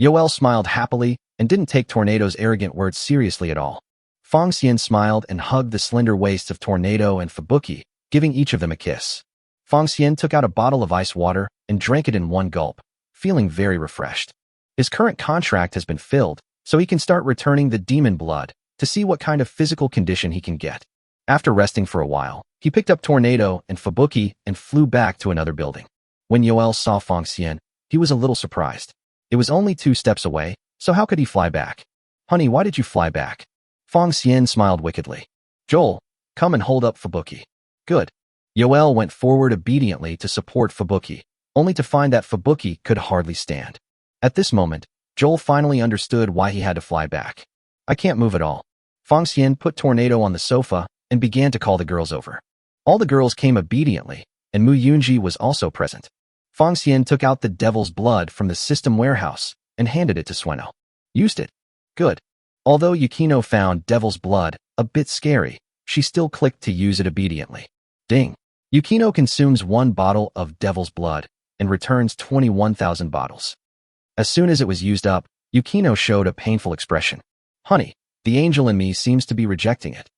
Yoel smiled happily and didn't take Tornado's arrogant words seriously at all. Fong Xian smiled and hugged the slender waists of Tornado and Fubuki, giving each of them a kiss. Fong Xian took out a bottle of ice water and drank it in one gulp, feeling very refreshed. His current contract has been filled, so he can start returning the demon blood to see what kind of physical condition he can get. After resting for a while, he picked up Tornado and Fubuki and flew back to another building. When Yoel saw Fong Xian, he was a little surprised. It was only 2 steps away, so how could he fly back? Honey, why did you fly back? Fong Xian smiled wickedly. Joel, come and hold up Fubuki. Good. Yoel went forward obediently to support Fubuki, only to find that Fubuki could hardly stand. At this moment, Joel finally understood why he had to fly back. I can't move at all. Fong Xian put Tornado on the sofa and began to call the girls over. All the girls came obediently, and Mu Yunji was also present. Fong Xian took out the devil's blood from the system warehouse and handed it to Sueno. Used it. Good. Although Yukino found devil's blood a bit scary, she still clicked to use it obediently. Ding. Yukino consumes 1 bottle of devil's blood and returns 21,000 bottles. As soon as it was used up, Yukino showed a painful expression. Honey, the angel in me seems to be rejecting it.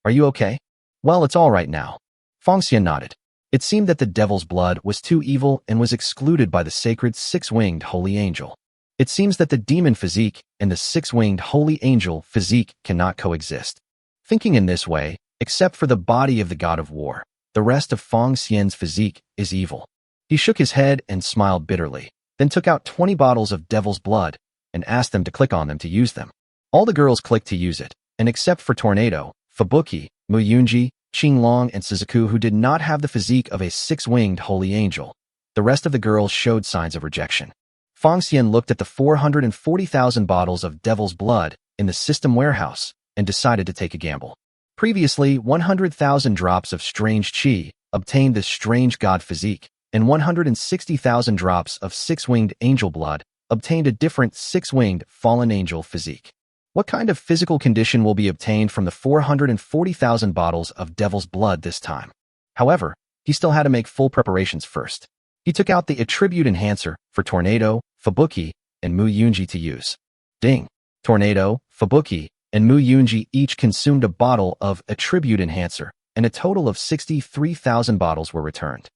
Are you okay? Well, it's all right now. Fong Xian nodded. It seemed that the devil's blood was too evil and was excluded by the sacred 6-winged holy angel. It seems that the demon physique and the 6-winged holy angel physique cannot coexist. Thinking in this way, except for the body of the god of war, the rest of Fong Xian's physique is evil. He shook his head and smiled bitterly, then took out 20 bottles of devil's blood and asked them to click on them to use them. All the girls clicked to use it, and except for Tornado, Fubuki, Mu Yunji, Qinglong, and Suzuku, who did not have the physique of a 6-winged holy angel, the rest of the girls showed signs of rejection. Fong Xian looked at the 440,000 bottles of devil's blood in the system warehouse and decided to take a gamble. Previously, 100,000 drops of strange qi obtained the strange god physique, and 160,000 drops of 6-winged angel blood obtained a different 6-winged fallen angel physique. What kind of physical condition will be obtained from the 440,000 bottles of devil's blood this time? However, he still had to make full preparations first. He took out the attribute enhancer for Tornado, Fubuki, and Mu Yunji to use. Ding! Tornado, Fubuki, and Mu Yunji each consumed a bottle of attribute enhancer, and a total of 63,000 bottles were returned.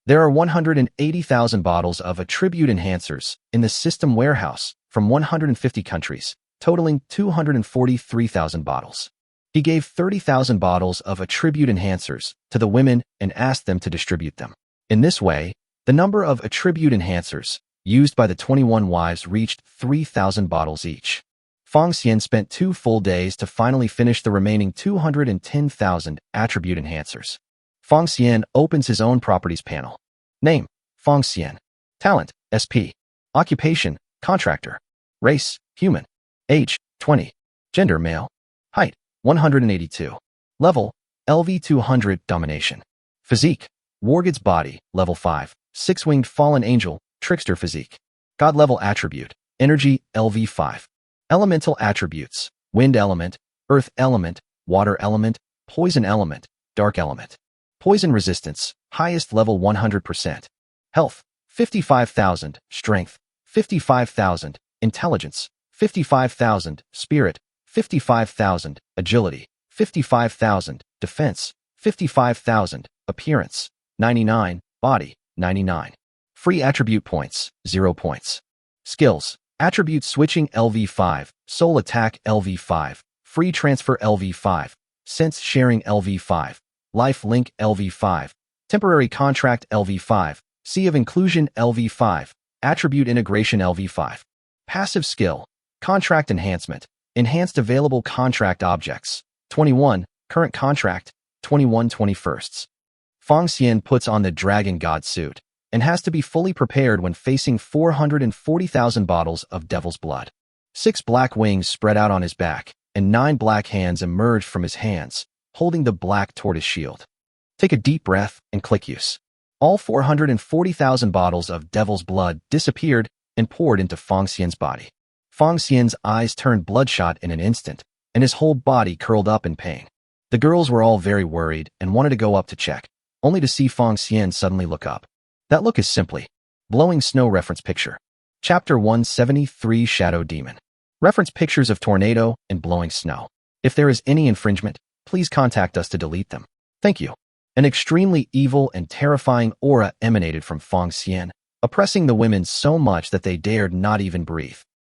There are 180,000 bottles of attribute enhancers in the system warehouse from 150 countries, totaling 243,000 bottles. He gave 30,000 bottles of attribute enhancers to the women and asked them to distribute them. In this way, the number of attribute enhancers used by the 21 wives reached 3,000 bottles each. Fong Xian spent 2 full days to finally finish the remaining 210,000 attribute enhancers. Fong Xian opens his own properties panel. Name, Fong Xian. Talent, SP. Occupation, contractor. Race, human. Age, 20. Gender, male. Height, 182. Level, LV200 domination. Physique, Wargod's body, level 5. Six-winged fallen angel, trickster physique. God level attribute, energy, LV5. Elemental attributes, wind element, earth element, water element, poison element, dark element. Poison resistance, highest level 100%. Health, 55,000. Strength, 55,000. Intelligence, 55,000. Spirit, 55,000. Agility, 55,000. Defense, 55,000. Appearance, 99. Body, 99. Free attribute points, 0 points. Skills, attribute switching LV5, soul attack LV5, free transfer LV5, sense sharing LV5, life link LV5, temporary contract LV5, sea of inclusion LV5, attribute integration LV5. Passive skill, contract enhancement, enhanced available contract objects, 21, current contract, 21 21st. Fong Xian puts on the Dragon God suit and has to be fully prepared when facing 440,000 bottles of devil's blood. 6 black wings spread out on his back, and 9 black hands emerged from his hands, holding the black tortoise shield. Take a deep breath and click use. All 440,000 bottles of devil's blood disappeared and poured into Fong Xian's body. Fong Xian's eyes turned bloodshot in an instant, and his whole body curled up in pain. The girls were all very worried and wanted to go up to check, only to see Fong Xian suddenly look up. That look is simply blowing snow. Reference picture. Chapter 173 Shadow Demon. Reference pictures of tornado and blowing snow. If there is any infringement, please contact us to delete them. Thank you. An extremely evil and terrifying aura emanated from Fong Xian, oppressing the women so much that they dared not even breathe.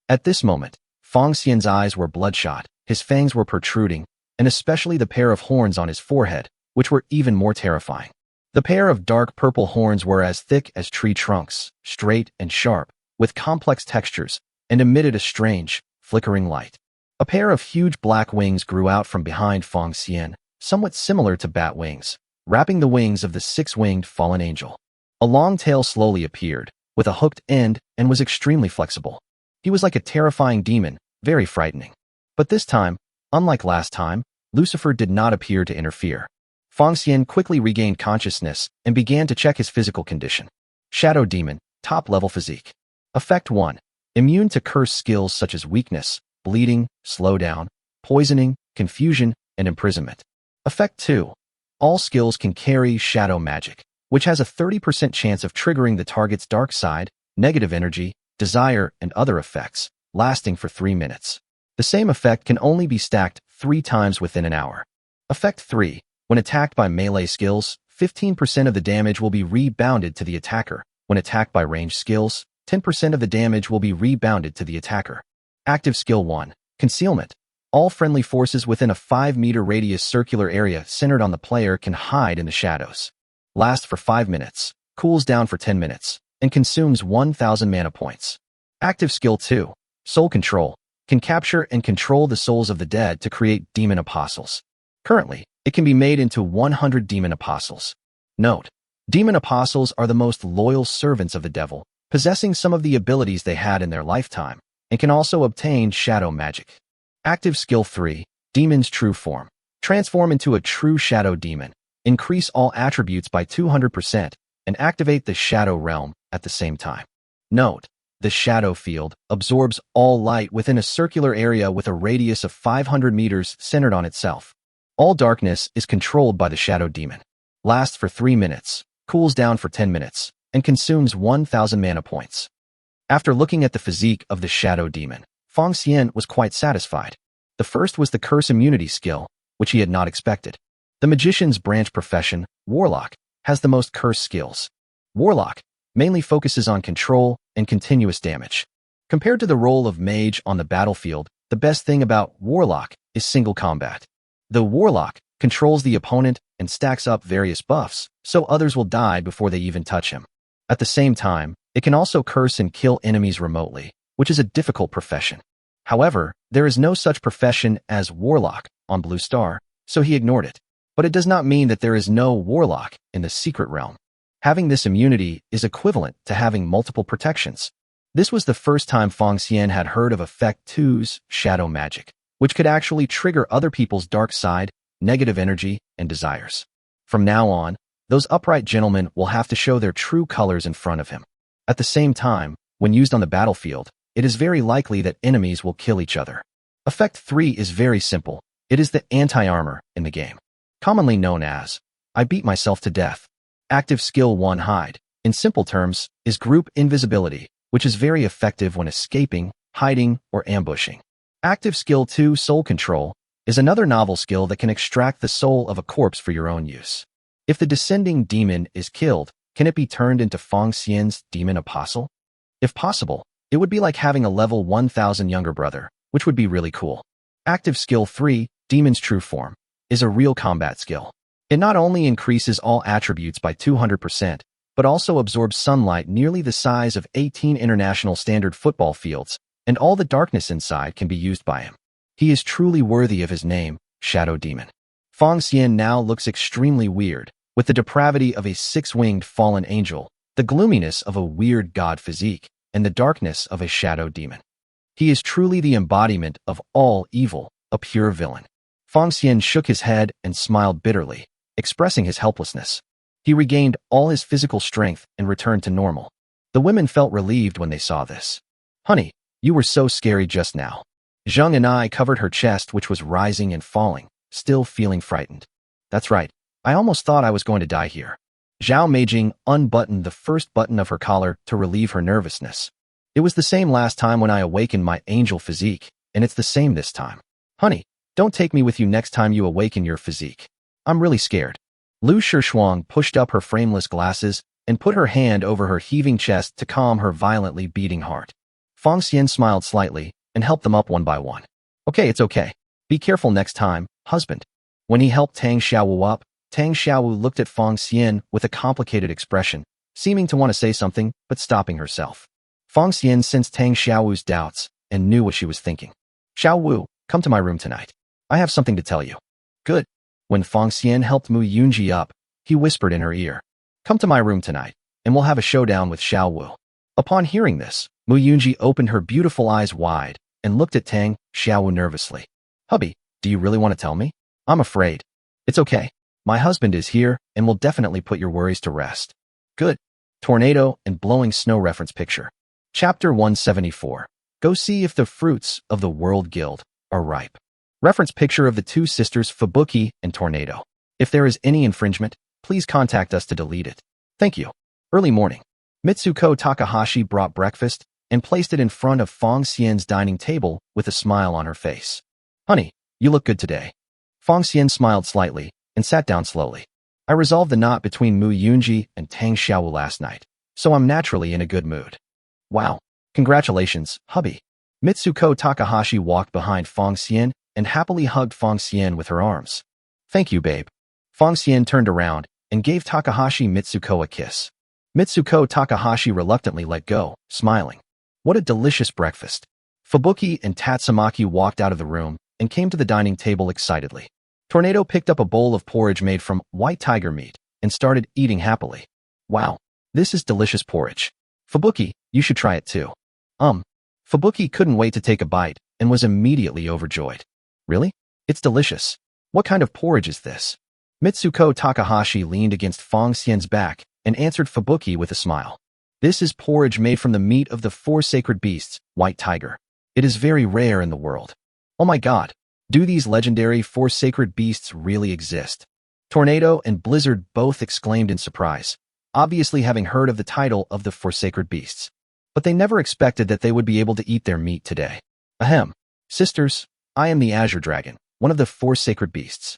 At this moment, Fong Xian's eyes were bloodshot, his fangs were protruding, and especially the pair of horns on his forehead, which were even more terrifying. The pair of dark purple horns were as thick as tree trunks, straight and sharp, with complex textures, and emitted a strange, flickering light. A pair of huge black wings grew out from behind Fong Xian, somewhat similar to bat wings, wrapping the wings of the 6-winged fallen angel. A long tail slowly appeared, with a hooked end, and was extremely flexible. He was like a terrifying demon, very frightening. But this time, unlike last time, Lucifer did not appear to interfere. Fong Xian quickly regained consciousness and began to check his physical condition. Shadow Demon, top-level physique. Effect 1. Immune to curse skills such as weakness, bleeding, slowdown, poisoning, confusion, and imprisonment. Effect 2. All skills can carry shadow magic, which has a 30% chance of triggering the target's dark side, negative energy, desire, and other effects, lasting for 3 minutes. The same effect can only be stacked 3 times within an hour. Effect 3. When attacked by melee skills, 15% of the damage will be rebounded to the attacker. When attacked by ranged skills, 10% of the damage will be rebounded to the attacker. Active Skill 1. Concealment. All friendly forces within a 5-meter radius circular area centered on the player can hide in the shadows. Lasts for 5 minutes, cools down for 10 minutes, and consumes 1,000 mana points. Active Skill 2. Soul Control. Can capture and control the souls of the dead to create demon apostles. Currently, it can be made into 100 demon apostles. Note: demon apostles are the most loyal servants of the devil, possessing some of the abilities they had in their lifetime, and can also obtain shadow magic. Active Skill 3. Demon's True Form. Transform into a true shadow demon, increase all attributes by 200%, and activate the shadow realm at the same time. Note: the shadow field absorbs all light within a circular area with a radius of 500 meters centered on itself. All darkness is controlled by the shadow demon. lasts for 3 minutes, cools down for 10 minutes, and consumes 1,000 mana points. After looking at the physique of the shadow demon, Feng Xian was quite satisfied. The first was the curse immunity skill, which he had not expected. The magician's branch profession, Warlock, has the most curse skills. Warlock mainly focuses on control and continuous damage. Compared to the role of mage on the battlefield, the best thing about Warlock is single combat. The Warlock controls the opponent and stacks up various buffs, so others will die before they even touch him. At the same time, it can also curse and kill enemies remotely, which is a difficult profession. However, there is no such profession as Warlock on Blue Star, so he ignored it. But it does not mean that there is no Warlock in the secret realm. Having this immunity is equivalent to having multiple protections. This was the first time Feng Xian had heard of Effect 2's shadow magic, which could actually trigger other people's dark side, negative energy, and desires. From now on, those upright gentlemen will have to show their true colors in front of him. At the same time, when used on the battlefield, it is very likely that enemies will kill each other. Effect 3 is very simple. It is the anti-armor in the game, commonly known as I beat myself to death. Active skill 1 Hide, in simple terms, is group invisibility, which is very effective when escaping, hiding, or ambushing. Active skill 2 Soul Control is another novel skill that can extract the soul of a corpse for your own use. If the descending demon is killed, can it be turned into Feng Xian's demon apostle? If possible, it would be like having a level 1000 younger brother, which would be really cool. Active skill 3 Demon's True Form is a real combat skill. It not only increases all attributes by 200%, but also absorbs sunlight nearly the size of 18 international standard football fields, and all the darkness inside can be used by him. He is truly worthy of his name, Shadow Demon. Feng Xian now looks extremely weird, with the depravity of a six-winged fallen angel, the gloominess of a weird god physique, and the darkness of a shadow demon. He is truly the embodiment of all evil, a pure villain. Feng Xian shook his head and smiled bitterly, expressing his helplessness. He regained all his physical strength and returned to normal. The women felt relieved when they saw this. Honey, you were so scary just now. Zheng and I covered her chest, which was rising and falling, still feeling frightened. That's right. I almost thought I was going to die here. Zhao Meijing unbuttoned the first button of her collar to relieve her nervousness. It was the same last time when I awakened my angel physique, and it's the same this time. Honey, don't take me with you next time you awaken your physique. I'm really scared. Lu Shishuang pushed up her frameless glasses and put her hand over her heaving chest to calm her violently beating heart. Feng Xian smiled slightly and helped them up one by one. Okay, it's okay. Be careful next time, husband. When he helped Tang Xiaowu up, Tang Xiaowu looked at Feng Xian with a complicated expression, seeming to want to say something, but stopping herself. Feng Xian sensed Tang Xiaowu's doubts and knew what she was thinking. Xiaowu, come to my room tonight. I have something to tell you. Good. When Feng Xian helped Mu Yunji up, he whispered in her ear, come to my room tonight, and we'll have a showdown with Xiaowu. Upon hearing this, Mu Yunji opened her beautiful eyes wide and looked at Tang Xiaowu nervously. Hubby, do you really want to tell me? I'm afraid. It's okay. My husband is here and will definitely put your worries to rest. Good. Tornado and blowing snow reference picture. Chapter 174. Go see if the fruits of the World Guild are ripe. Reference picture of the two sisters Fubuki and Tornado. If there is any infringement, please contact us to delete it. Thank you. Early morning. Mitsuko Takahashi brought breakfast and placed it in front of Feng Xian's dining table with a smile on her face. Honey, you look good today. Feng Xian smiled slightly and sat down slowly. I resolved the knot between Mu Yunji and Tang Xiaowu last night, so I'm naturally in a good mood. Wow. Congratulations, hubby. Mitsuko Takahashi walked behind Feng Xian and happily hugged Feng Xian with her arms. Thank you, babe. Feng Xian turned around and gave Takahashi Mitsuko a kiss. Mitsuko Takahashi reluctantly let go, smiling. What a delicious breakfast. Fubuki and Tatsumaki walked out of the room and came to the dining table excitedly. Tornado picked up a bowl of porridge made from white tiger meat and started eating happily. Wow, this is delicious porridge. Fubuki, you should try it too. Fubuki couldn't wait to take a bite and was immediately overjoyed. Really? It's delicious. What kind of porridge is this? Mitsuko Takahashi leaned against Feng Xian's back and answered Fubuki with a smile. This is porridge made from the meat of the 4 sacred beasts, white tiger. It is very rare in the world. Oh my god, do these legendary 4 sacred beasts really exist? Tornado and Blizzard both exclaimed in surprise, obviously having heard of the title of the Four Sacred Beasts. But they never expected that they would be able to eat their meat today. Ahem. Sisters, I am the Azure Dragon, one of the Four Sacred Beasts.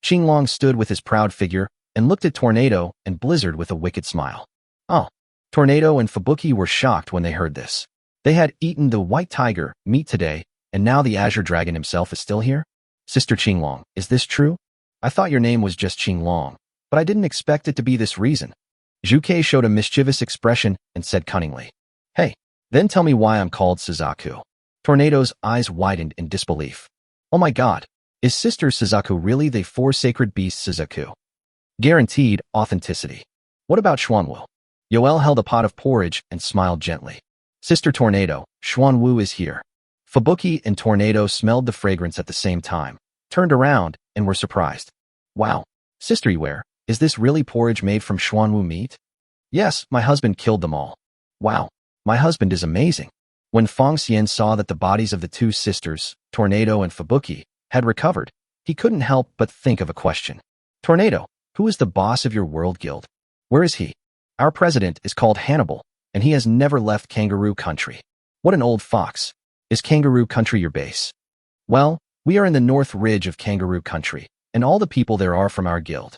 Qinglong stood with his proud figure and looked at Tornado and Blizzard with a wicked smile. Oh. Tornado and Fubuki were shocked when they heard this. They had eaten the White Tiger meat today, and now the Azure Dragon himself is still here? Sister Qinglong, is this true? I thought your name was just Qinglong, but I didn't expect it to be this reason. Zhuke showed a mischievous expression and said cunningly, Hey, then tell me why I'm called Suzaku. Tornado's eyes widened in disbelief. Oh my god, is Sister Suzaku really the Four Sacred Beasts Suzaku? Guaranteed authenticity. What about Xuanwu? Yoel held a pot of porridge and smiled gently. Sister Tornado, Xuanwu is here. Fubuki and Tornado smelled the fragrance at the same time, turned around, and were surprised. Wow, Sister Iware, is this really porridge made from Xuanwu meat? Yes, my husband killed them all. Wow, my husband is amazing. When Fong Xian saw that the bodies of the two sisters, Tornado and Fubuki, had recovered, he couldn't help but think of a question. Tornado, who is the boss of your world guild? Where is he? Our president is called Hannibal, and he has never left Kangaroo Country. What an old fox. Is Kangaroo Country your base? Well, we are in the North Ridge of Kangaroo Country, and all the people there are from our guild.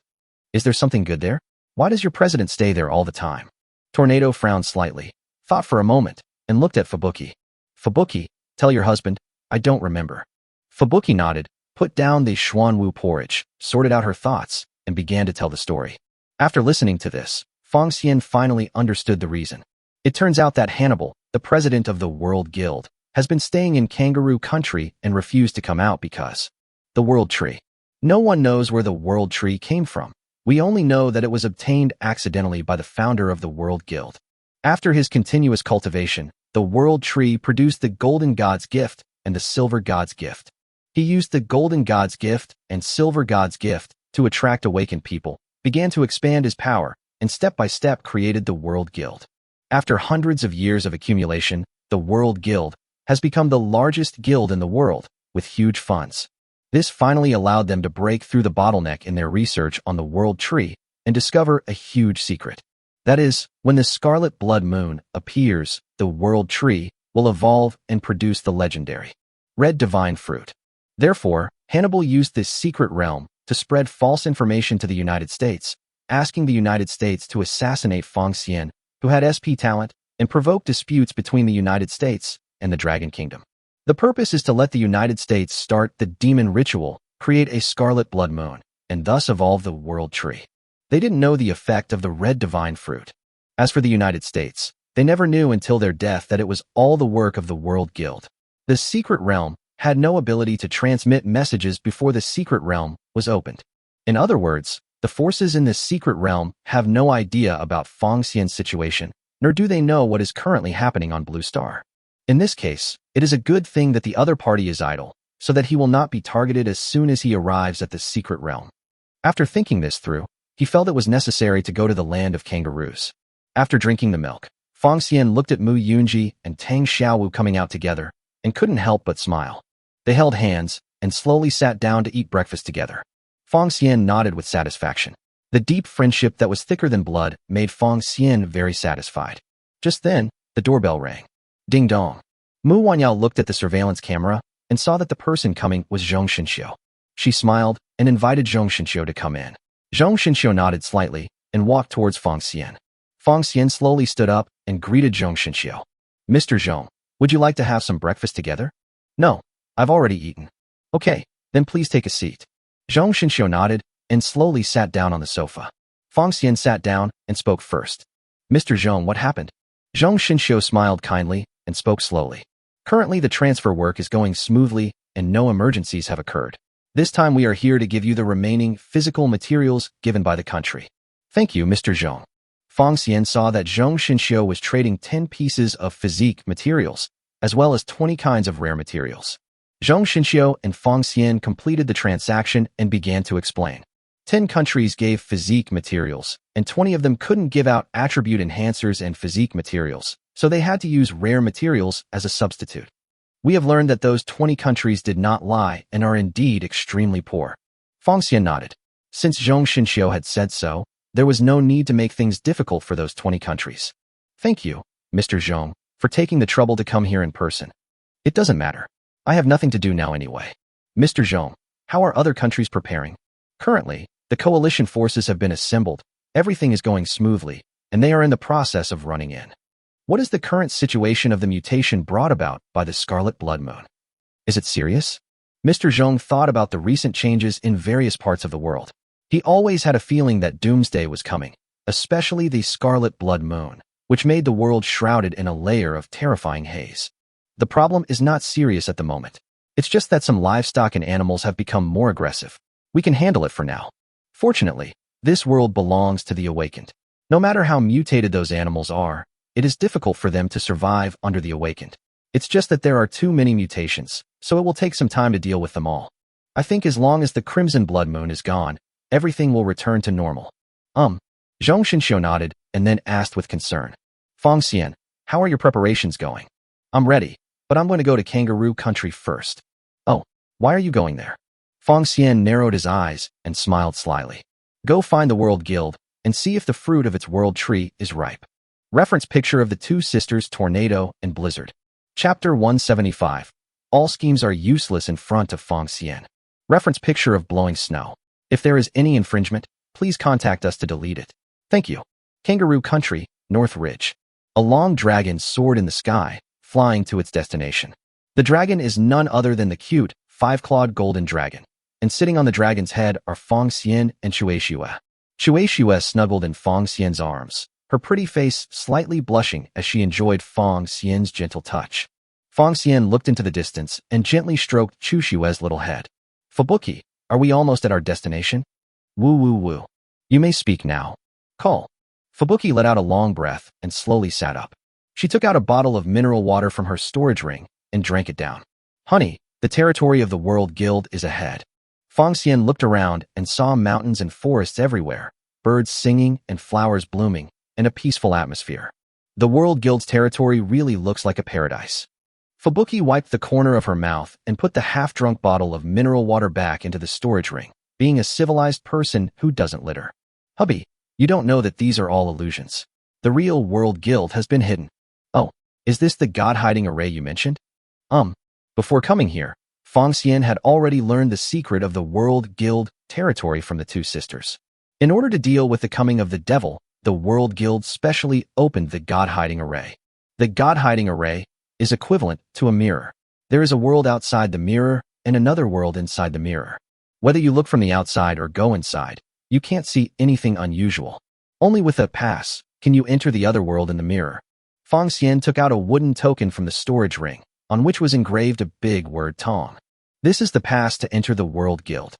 Is there something good there? Why does your president stay there all the time? Tornado frowned slightly, thought for a moment, and looked at Fubuki. Fubuki, tell your husband, I don't remember. Fubuki nodded, put down the Xuanwu porridge, sorted out her thoughts, and began to tell the story. After listening to this, Fong Xian finally understood the reason. It turns out that Hannibal, the president of the World Guild, has been staying in Kangaroo Country and refused to come out because the World Tree. No one knows where the World Tree came from. We only know that it was obtained accidentally by the founder of the World Guild. After his continuous cultivation, the World Tree produced the Golden God's Gift and the Silver God's Gift. He used the Golden God's Gift and Silver God's Gift to attract awakened people, began to expand his power, and step by step created the World Guild. After hundreds of years of accumulation, the World Guild has become the largest guild in the world, with huge funds. This finally allowed them to break through the bottleneck in their research on the World Tree and discover a huge secret. That is, when the Scarlet Blood Moon appears, the World Tree will evolve and produce the legendary Red Divine Fruit. Therefore, Hannibal used this secret realm to spread false information to the United States, asking the United States to assassinate Fong Xian, who had SP talent, and provoke disputes between the United States and the Dragon Kingdom. The purpose is to let the United States start the demon ritual, create a Scarlet Blood Moon, and thus evolve the World Tree. They didn't know the effect of the Red Divine Fruit. As for the United States, they never knew until their death that it was all the work of the World Guild. The secret realm had no ability to transmit messages before the secret realm was opened. In other words, the forces in this secret realm have no idea about Fong Xian's situation, nor do they know what is currently happening on Blue Star. In this case, it is a good thing that the other party is idle, so that he will not be targeted as soon as he arrives at the secret realm. After thinking this through, he felt it was necessary to go to the land of kangaroos. After drinking the milk, Fong Xian looked at Mu Yunji and Tang Xiaowu coming out together, and couldn't help but smile. They held hands, and slowly sat down to eat breakfast together. Fong Xian nodded with satisfaction. The deep friendship that was thicker than blood made Fong Xian very satisfied. Just then, the doorbell rang. Ding dong. Mu Wanyao looked at the surveillance camera and saw that the person coming was Zhong Shinxiu. She smiled and invited Zhong Shinxiu to come in. Zhong Shinxiu nodded slightly and walked towards Fong Xian. Fong Xian slowly stood up and greeted Zhong Shinxiu. Mr. Zhong, would you like to have some breakfast together? No, I've already eaten. Okay, then please take a seat. Zhong Shinxiu nodded and slowly sat down on the sofa. Fong Xian sat down and spoke first. Mr. Zhong, what happened? Zhong Shinxiu smiled kindly and spoke slowly. Currently, the transfer work is going smoothly and no emergencies have occurred. This time we are here to give you the remaining physical materials given by the country. Thank you, Mr. Zhong. Fong Xian saw that Zhong Shinxiu was trading 10 pieces of physique materials, as well as 20 kinds of rare materials. Zhong Shinxiu and Fong Xian completed the transaction and began to explain. 10 countries gave physique materials, and 20 of them couldn't give out attribute enhancers and physique materials, so they had to use rare materials as a substitute. We have learned that those 20 countries did not lie and are indeed extremely poor. Fong Xian nodded. Since Zhong Xinxiu had said so, there was no need to make things difficult for those 20 countries. Thank you, Mr. Zhong, for taking the trouble to come here in person. It doesn't matter. I have nothing to do now anyway. Mr. Zhong, how are other countries preparing? Currently, the coalition forces have been assembled, everything is going smoothly, and they are in the process of running in. What is the current situation of the mutation brought about by the Scarlet Blood Moon? Is it serious? Mr. Zhong thought about the recent changes in various parts of the world. He always had a feeling that doomsday was coming, especially the Scarlet Blood Moon, which made the world shrouded in a layer of terrifying haze. The problem is not serious at the moment. It's just that some livestock and animals have become more aggressive. We can handle it for now. Fortunately, this world belongs to the awakened. No matter how mutated those animals are, it is difficult for them to survive under the awakened. It's just that there are too many mutations, so it will take some time to deal with them all. I think as long as the Crimson Blood Moon is gone, everything will return to normal. Zhong Xinxiu nodded and then asked with concern. Fong Xian, how are your preparations going? I'm ready, but I'm going to go to Kangaroo Country first. Oh, why are you going there? Fong Xian narrowed his eyes and smiled slyly. Go find the World Guild and see if the fruit of its world tree is ripe. Reference picture of the two sisters Tornado and Blizzard. Chapter 175. All schemes are useless in front of Fong Xian. Reference picture of blowing snow. If there is any infringement, please contact us to delete it. Thank you. Kangaroo Country, North Ridge. A long dragon soared in the sky, flying to its destination. The dragon is none other than the cute, five-clawed golden dragon, and sitting on the dragon's head are Fong Xian and Shueishuo. Shueishuo snuggled in Fong Xian's arms, her pretty face slightly blushing as she enjoyed Fong Xian's gentle touch. Fong Xian looked into the distance and gently stroked Chushue's little head. Fubuki, are we almost at our destination? Woo woo woo. You may speak now. Call. Fubuki let out a long breath and slowly sat up. She took out a bottle of mineral water from her storage ring and drank it down. Honey, the territory of the World Guild is ahead. Fong Xian looked around and saw mountains and forests everywhere, birds singing and flowers blooming, and a peaceful atmosphere. The World Guild's territory really looks like a paradise. Fubuki wiped the corner of her mouth and put the half-drunk bottle of mineral water back into the storage ring, being a civilized person who doesn't litter. Hubby, you don't know that these are all illusions. The real World Guild has been hidden. Oh, is this the god-hiding array you mentioned? Before coming here, Fong Xian had already learned the secret of the World Guild territory from the two sisters. In order to deal with the coming of the devil, the World Guild specially opened the god-hiding array. The god-hiding array is equivalent to a mirror. There is a world outside the mirror and another world inside the mirror. Whether you look from the outside or go inside, you can't see anything unusual. Only with a pass can you enter the other world in the mirror. Fong Xian took out a wooden token from the storage ring, on which was engraved a big word Tong. This is the pass to enter the World Guild.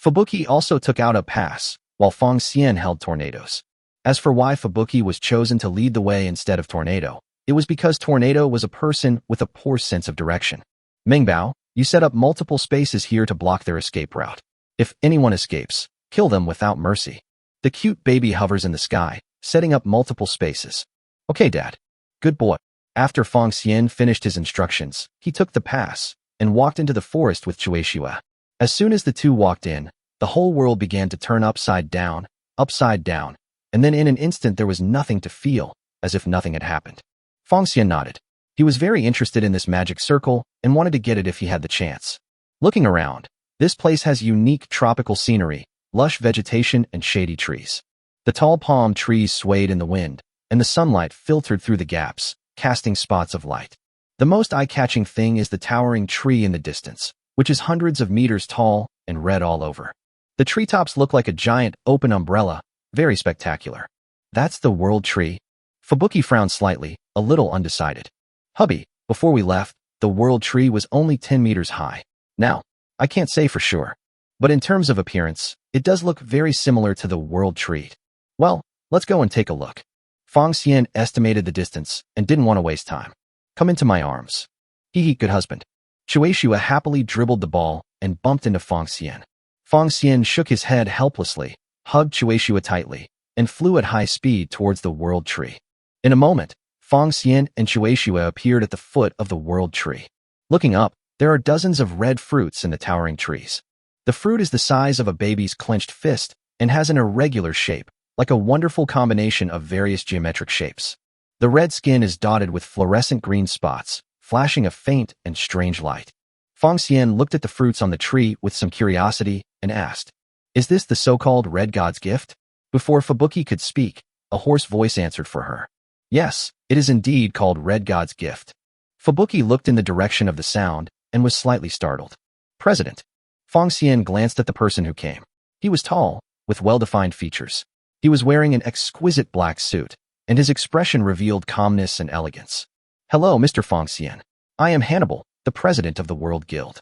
Fubuki also took out a pass, while Fong Xian held Tornadoes. As for why Fubuki was chosen to lead the way instead of Tornado, it was because Tornado was a person with a poor sense of direction. Mingbao, you set up multiple spaces here to block their escape route. If anyone escapes, kill them without mercy. The cute baby hovers in the sky, setting up multiple spaces. Okay, Dad. Good boy. After Fong Xian finished his instructions, he took the pass and walked into the forest with Shueishuo. As soon as the two walked in, the whole world began to turn upside down, and then in an instant there was nothing to feel, as if nothing had happened. Fong Xian nodded. He was very interested in this magic circle and wanted to get it if he had the chance. Looking around, this place has unique tropical scenery, lush vegetation and shady trees. The tall palm trees swayed in the wind, and the sunlight filtered through the gaps, casting spots of light. The most eye-catching thing is the towering tree in the distance, which is hundreds of meters tall and red all over. The treetops look like a giant open umbrella, very spectacular. That's the world tree? Fubuki frowned slightly, a little undecided. Hubby, before we left, the world tree was only 10 meters high. Now, I can't say for sure, but in terms of appearance, it does look very similar to the world tree. Well, let's go and take a look. Fong Xian estimated the distance and didn't want to waste time. Come into my arms. Hee, good husband. Shueishuo happily dribbled the ball and bumped into Fong Xian. Fong Xian shook his head helplessly, hugged Shueishuo tightly, and flew at high speed towards the world tree. In a moment, Fong Xian and Shueishuo appeared at the foot of the world tree. Looking up, there are dozens of red fruits in the towering trees. The fruit is the size of a baby's clenched fist and has an irregular shape, like a wonderful combination of various geometric shapes. The red skin is dotted with fluorescent green spots, flashing a faint and strange light. Feng Xian looked at the fruits on the tree with some curiosity and asked, "Is this the so-called Red God's gift?" Before Fubuki could speak, a hoarse voice answered for her. "Yes, it is indeed called Red God's gift." Fubuki looked in the direction of the sound and was slightly startled. "President." Feng Xian glanced at the person who came. He was tall, with well-defined features. He was wearing an exquisite black suit, and his expression revealed calmness and elegance. "Hello, Mr. Feng Xian. I am Hannibal, the president of the World Guild."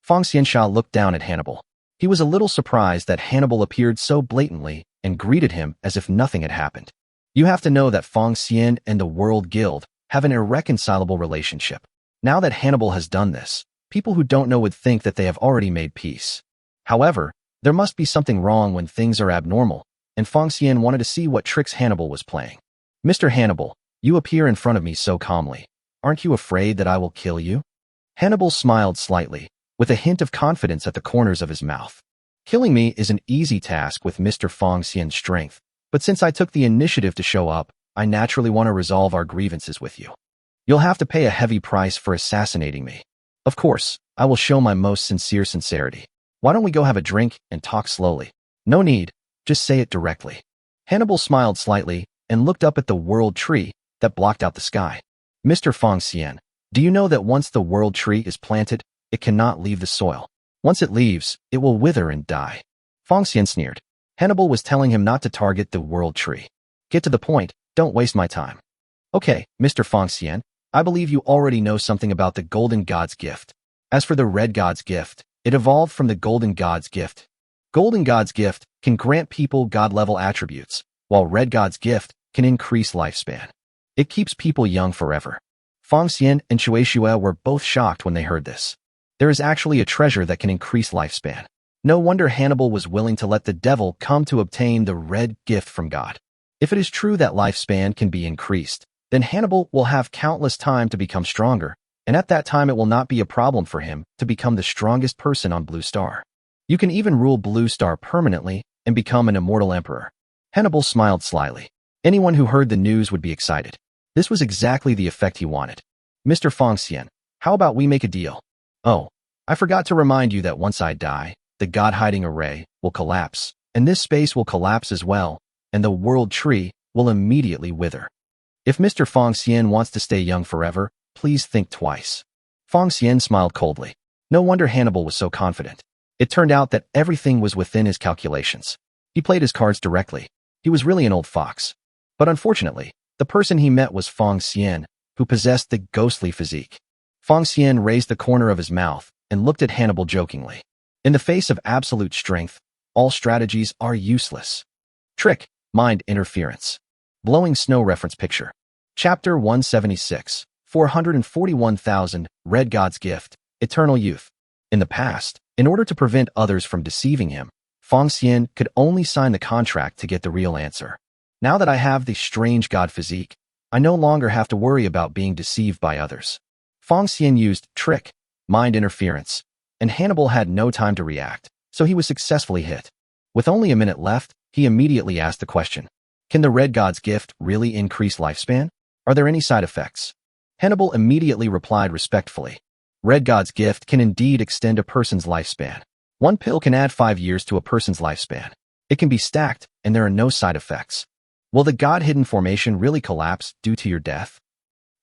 Feng Xianxia looked down at Hannibal. He was a little surprised that Hannibal appeared so blatantly and greeted him as if nothing had happened. You have to know that Feng Xian and the World Guild have an irreconcilable relationship. Now that Hannibal has done this, people who don't know would think that they have already made peace. However, there must be something wrong when things are abnormal, and Feng Xian wanted to see what tricks Hannibal was playing. "Mr. Hannibal, you appear in front of me so calmly. Aren't you afraid that I will kill you?" Hannibal smiled slightly, with a hint of confidence at the corners of his mouth. "Killing me is an easy task with Mr. Feng Xian's strength, but since I took the initiative to show up, I naturally want to resolve our grievances with you. You'll have to pay a heavy price for assassinating me. Of course, I will show my most sincere sincerity. Why don't we go have a drink and talk slowly?" "No need, just say it directly." Hannibal smiled slightly and looked up at the world tree that blocked out the sky. "Mr. Feng Xian, do you know that once the world tree is planted, it cannot leave the soil? Once it leaves, it will wither and die." Feng Xian sneered. Hannibal was telling him not to target the world tree. "Get to the point, don't waste my time." "Okay, Mr. Feng Xian, I believe you already know something about the Golden God's gift. As for the Red God's gift, it evolved from the Golden God's gift. Golden God's gift can grant people God-level attributes, while Red God's gift can increase lifespan. It keeps people young forever." Feng Xian and Shueishuo were both shocked when they heard this. There is actually a treasure that can increase lifespan. No wonder Hannibal was willing to let the devil come to obtain the red gift from God. If it is true that lifespan can be increased, then Hannibal will have countless time to become stronger, and at that time it will not be a problem for him to become the strongest person on Blue Star. You can even rule Blue Star permanently and become an immortal emperor. Hannibal smiled slyly. Anyone who heard the news would be excited. This was exactly the effect he wanted. "Mr. Feng Xian, how about we make a deal? Oh, I forgot to remind you that once I die, the God-hiding array will collapse, and this space will collapse as well, and the world tree will immediately wither. If Mr. Feng Xian wants to stay young forever, please think twice." Feng Xian smiled coldly. No wonder Hannibal was so confident. It turned out that everything was within his calculations. He played his cards directly. He was really an old fox. But unfortunately, the person he met was Feng Xian, who possessed the ghostly physique. Feng Xian raised the corner of his mouth and looked at Hannibal jokingly. In the face of absolute strength, all strategies are useless. Trick, mind interference. Blowing snow reference picture. Chapter 176, 441,000, Red God's Gift, Eternal Youth. In the past, in order to prevent others from deceiving him, Feng Xian could only sign the contract to get the real answer. Now that I have the strange god physique, I no longer have to worry about being deceived by others. Feng Xian used trick, mind interference, and Hannibal had no time to react, so he was successfully hit. With only a minute left, he immediately asked the question, "Can the Red God's gift really increase lifespan? Are there any side effects?" Hannibal immediately replied respectfully, "Red God's gift can indeed extend a person's lifespan. One pill can add 5 years to a person's lifespan. It can be stacked, and there are no side effects. Will the God-hidden formation really collapse due to your death?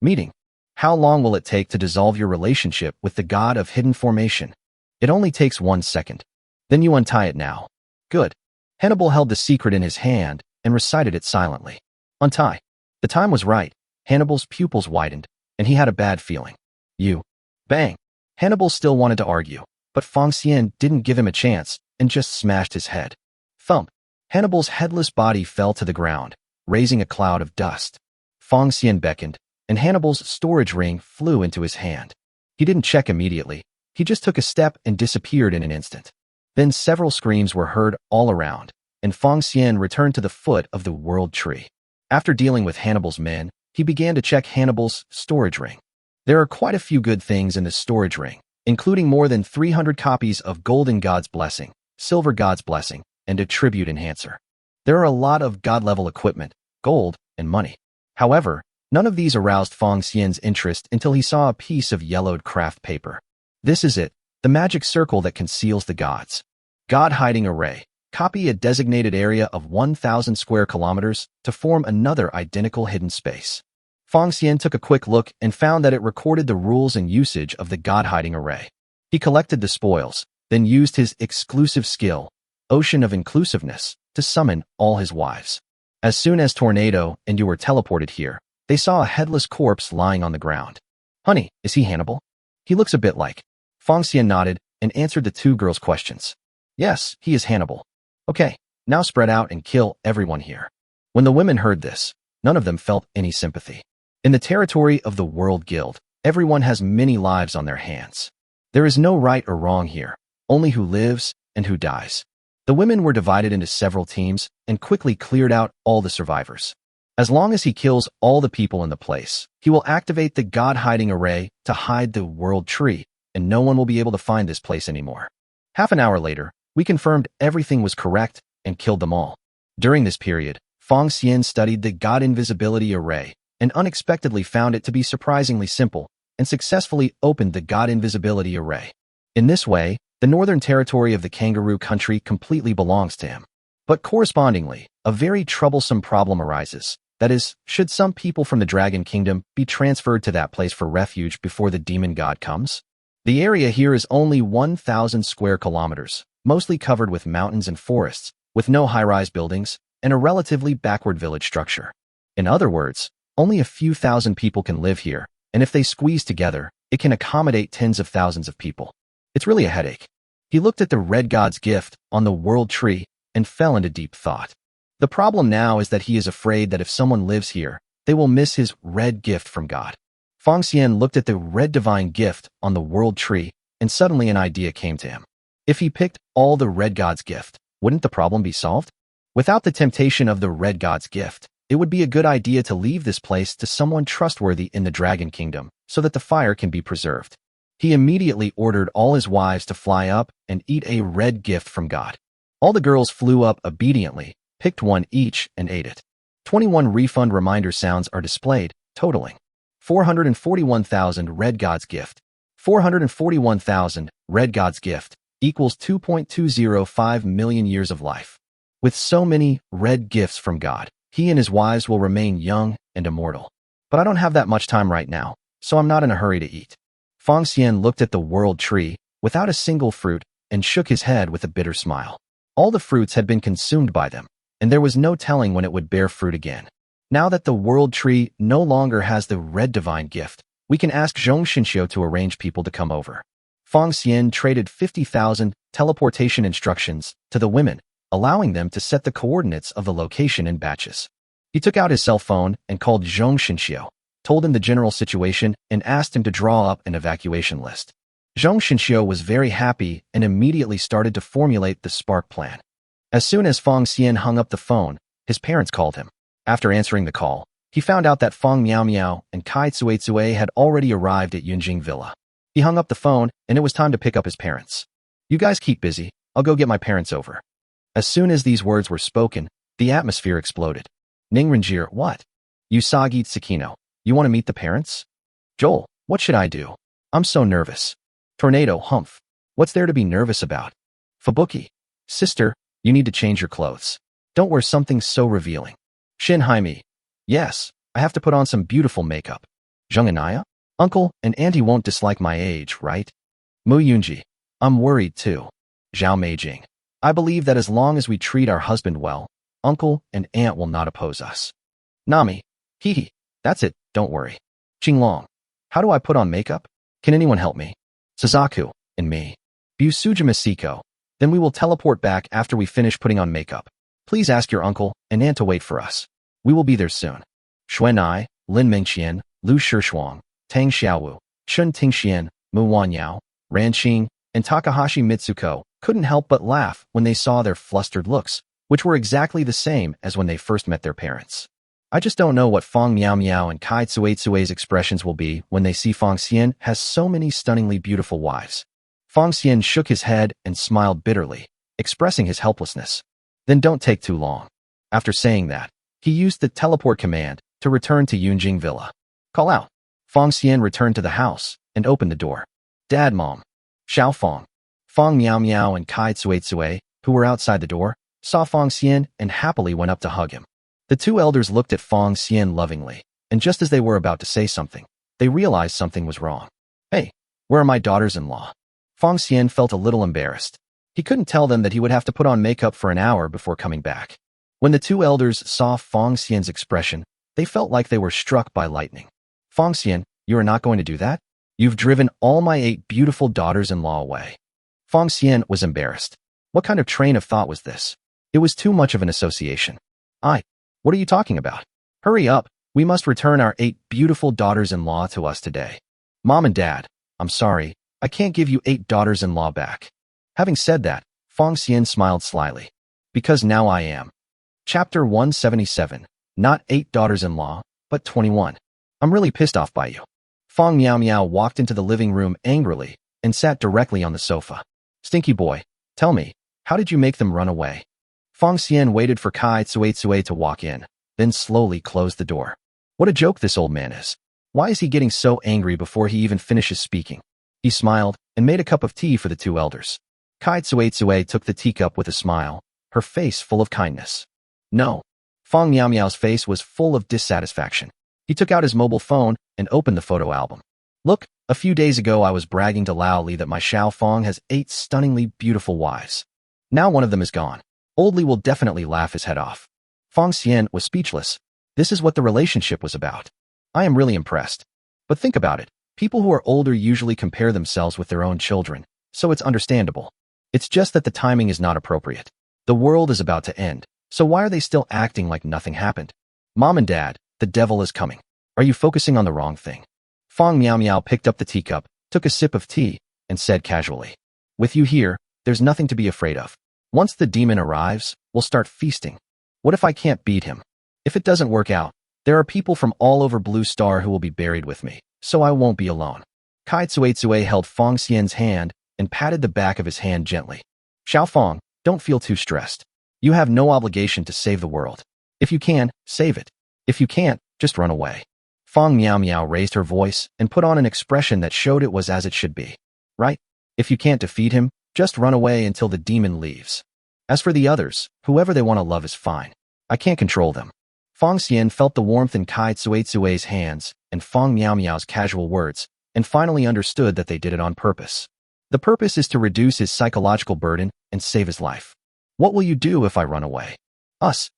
Meeting. How long will it take to dissolve your relationship with the God of hidden formation? It only takes 1 second. Then you untie it now." "Good." Hannibal held the secret in his hand and recited it silently. "Untie." The time was right. Hannibal's pupils widened, and he had a bad feeling. "You." Bang. Hannibal still wanted to argue, but Feng Xian didn't give him a chance and just smashed his head. Thump. Hannibal's headless body fell to the ground, raising a cloud of dust. Feng Xian beckoned, and Hannibal's storage ring flew into his hand. He didn't check immediately. He just took a step and disappeared in an instant. Then several screams were heard all around, and Feng Xian returned to the foot of the world tree. After dealing with Hannibal's men, he began to check Hannibal's storage ring. There are quite a few good things in the storage ring, including more than 300 copies of Golden God's Blessing, Silver God's Blessing, and a Tribute Enhancer. There are a lot of God-level equipment, gold, and money. However, none of these aroused Feng Xian's interest until he saw a piece of yellowed craft paper. This is it, the magic circle that conceals the gods. God Hiding Array. Copy a designated area of 1,000 square kilometers to form another identical hidden space. Feng Xian took a quick look and found that it recorded the rules and usage of the God Hiding Array. He collected the spoils, then used his exclusive skill, Ocean of Inclusiveness, to summon all his wives. As soon as Tornado and you were teleported here, they saw a headless corpse lying on the ground. Honey, is he Hannibal? He looks a bit like. Feng Xian nodded and answered the two girls' questions. Yes, he is Hannibal. Okay, now spread out and kill everyone here. When the women heard this, none of them felt any sympathy. In the territory of the World Guild, everyone has many lives on their hands. There is no right or wrong here, only who lives and who dies. The women were divided into several teams and quickly cleared out all the survivors. As long as he kills all the people in the place, he will activate the God Hiding Array to hide the World Tree, and no one will be able to find this place anymore. Half an hour later, we confirmed everything was correct and killed them all. During this period, Feng Xian studied the God Invisibility Array and unexpectedly found it to be surprisingly simple and successfully opened the God Invisibility Array. In this way, the northern territory of the kangaroo country completely belongs to him. But correspondingly, a very troublesome problem arises. That is, should some people from the Dragon Kingdom be transferred to that place for refuge before the demon god comes? The area here is only 1,000 square kilometers, mostly covered with mountains and forests, with no high-rise buildings, and a relatively backward village structure. In other words, only a few thousand people can live here, and if they squeeze together, it can accommodate tens of thousands of people. It's really a headache. He looked at the Red God's gift on the World Tree and fell into deep thought. The problem now is that he is afraid that if someone lives here, they will miss his red gift from God. Feng Xian looked at the red divine gift on the World Tree, and suddenly an idea came to him. If he picked all the Red God's gift, wouldn't the problem be solved? Without the temptation of the Red God's gift, it would be a good idea to leave this place to someone trustworthy in the Dragon Kingdom, so that the fire can be preserved. He immediately ordered all his wives to fly up and eat a red gift from God. All the girls flew up obediently, picked one each, and ate it. 21 refund reminder sounds are displayed, totaling 441,000 Red God's gift. 441,000 Red God's gift equals 2.205 million years of life. With so many red gifts from God, he and his wives will remain young and immortal. But I don't have that much time right now, so I'm not in a hurry to eat. Feng Xian looked at the World Tree without a single fruit and shook his head with a bitter smile. All the fruits had been consumed by them, and there was no telling when it would bear fruit again. Now that the World Tree no longer has the red divine gift, we can ask Zhong Xinxiu to arrange people to come over. Feng Xian traded 50,000 teleportation instructions to the women, allowing them to set the coordinates of the location in batches. He took out his cell phone and called Zhong Xinxiu, told him the general situation, and asked him to draw up an evacuation list. Zhong Xinxiu was very happy and immediately started to formulate the Spark plan. As soon as Feng Xian hung up the phone, his parents called him. After answering the call, he found out that Feng Miao Miao and Kai Tsui had already arrived at Yunjing Villa. He hung up the phone, and it was time to pick up his parents. You guys keep busy, I'll go get my parents over. As soon as these words were spoken, the atmosphere exploded. Ningranjir, what? Usagi Tsukino, you want to meet the parents? Joel, what should I do? I'm so nervous. Tornado, humph. What's there to be nervous about? Fubuki, sister, you need to change your clothes. Don't wear something so revealing. Shin Haimi, yes, I have to put on some beautiful makeup. Zheng Anaya, uncle and auntie won't dislike my age, right? Mu Yunji, I'm worried too. Zhao Meijing, I believe that as long as we treat our husband well, uncle and aunt will not oppose us. Nami, hee, that's it, don't worry. Qinglong, how do I put on makeup? Can anyone help me? Suzaku, and me. Busujima Siko, then we will teleport back after we finish putting on makeup. Please ask your uncle and aunt to wait for us. We will be there soon. Xuanai, Lin Mengqian, Lu Shishuang, Tang Xiaowu, Chun Tingxian, Mu Wanyao, Ran Qing, and Takahashi Mitsuko couldn't help but laugh when they saw their flustered looks, which were exactly the same as when they first met their parents. I just don't know what Fong Miao Miao and Kai Tsue's expressions will be when they see Fong Xian has so many stunningly beautiful wives. Fong Xian shook his head and smiled bitterly, expressing his helplessness. Then don't take too long. After saying that, he used the teleport command to return to Yunjing Villa. Call out. Fong Xian returned to the house and opened the door. Dad, Mom. Xiao Fong. Fong Miao Miao and Kai Tsue, who were outside the door, saw Fong Xian and happily went up to hug him. The two elders looked at Fong Xian lovingly, and just as they were about to say something, they realized something was wrong. Hey, where are my daughters-in-law? Fong Xian felt a little embarrassed. He couldn't tell them that he would have to put on makeup for an hour before coming back. When the two elders saw Fong Xian's expression, they felt like they were struck by lightning. Fong Xian, you are not going to do that? You've driven all my 8 beautiful daughters-in-law away. Fong Xian was embarrassed. What kind of train of thought was this? It was too much of an association. What are you talking about? Hurry up, we must return our 8 beautiful daughters-in-law to us today. Mom and Dad, I'm sorry, I can't give you 8 daughters-in-law back. Having said that, Fong Xian smiled slyly. Because now I am. Chapter 177, not 8 daughters-in-law, but 21. I'm really pissed off by you. Fong Miao Miao walked into the living room angrily and sat directly on the sofa. Stinky boy, tell me, how did you make them run away? Fong Xian waited for Kai Tsue to walk in, then slowly closed the door. What a joke this old man is. Why is he getting so angry before he even finishes speaking? He smiled and made a cup of tea for the two elders. Kai Tsue took the teacup with a smile, her face full of kindness. No. Fong Miao Miao's face was full of dissatisfaction. He took out his mobile phone and opened the photo album. Look, a few days ago I was bragging to Lao Li that my Xiao Fong has 8 stunningly beautiful wives. Now one of them is gone. Old Li will definitely laugh his head off. Fong Xian was speechless. This is what the relationship was about. I am really impressed. But think about it. People who are older usually compare themselves with their own children, so it's understandable. It's just that the timing is not appropriate. The world is about to end, so why are they still acting like nothing happened? Mom and Dad, the devil is coming. Are you focusing on the wrong thing? Fong Miao Miao picked up the teacup, took a sip of tea, and said casually, with you here, there's nothing to be afraid of. Once the demon arrives, we'll start feasting. What if I can't beat him? If it doesn't work out, there are people from all over Blue Star who will be buried with me, so I won't be alone. Kai Tsue held Fong Xian's hand and patted the back of his hand gently. Xiao Fong, don't feel too stressed. You have no obligation to save the world. If you can, save it. If you can't, just run away. Fong Miao Miao raised her voice and put on an expression that showed it was as it should be. Right? If you can't defeat him, just run away until the demon leaves. As for the others, whoever they want to love is fine. I can't control them. Fong Xian felt the warmth in Kai Tsue's hands and Fong Miao Miao's casual words, and finally understood that they did it on purpose. The purpose is to reduce his psychological burden and save his life. What will you do if I run away? Us.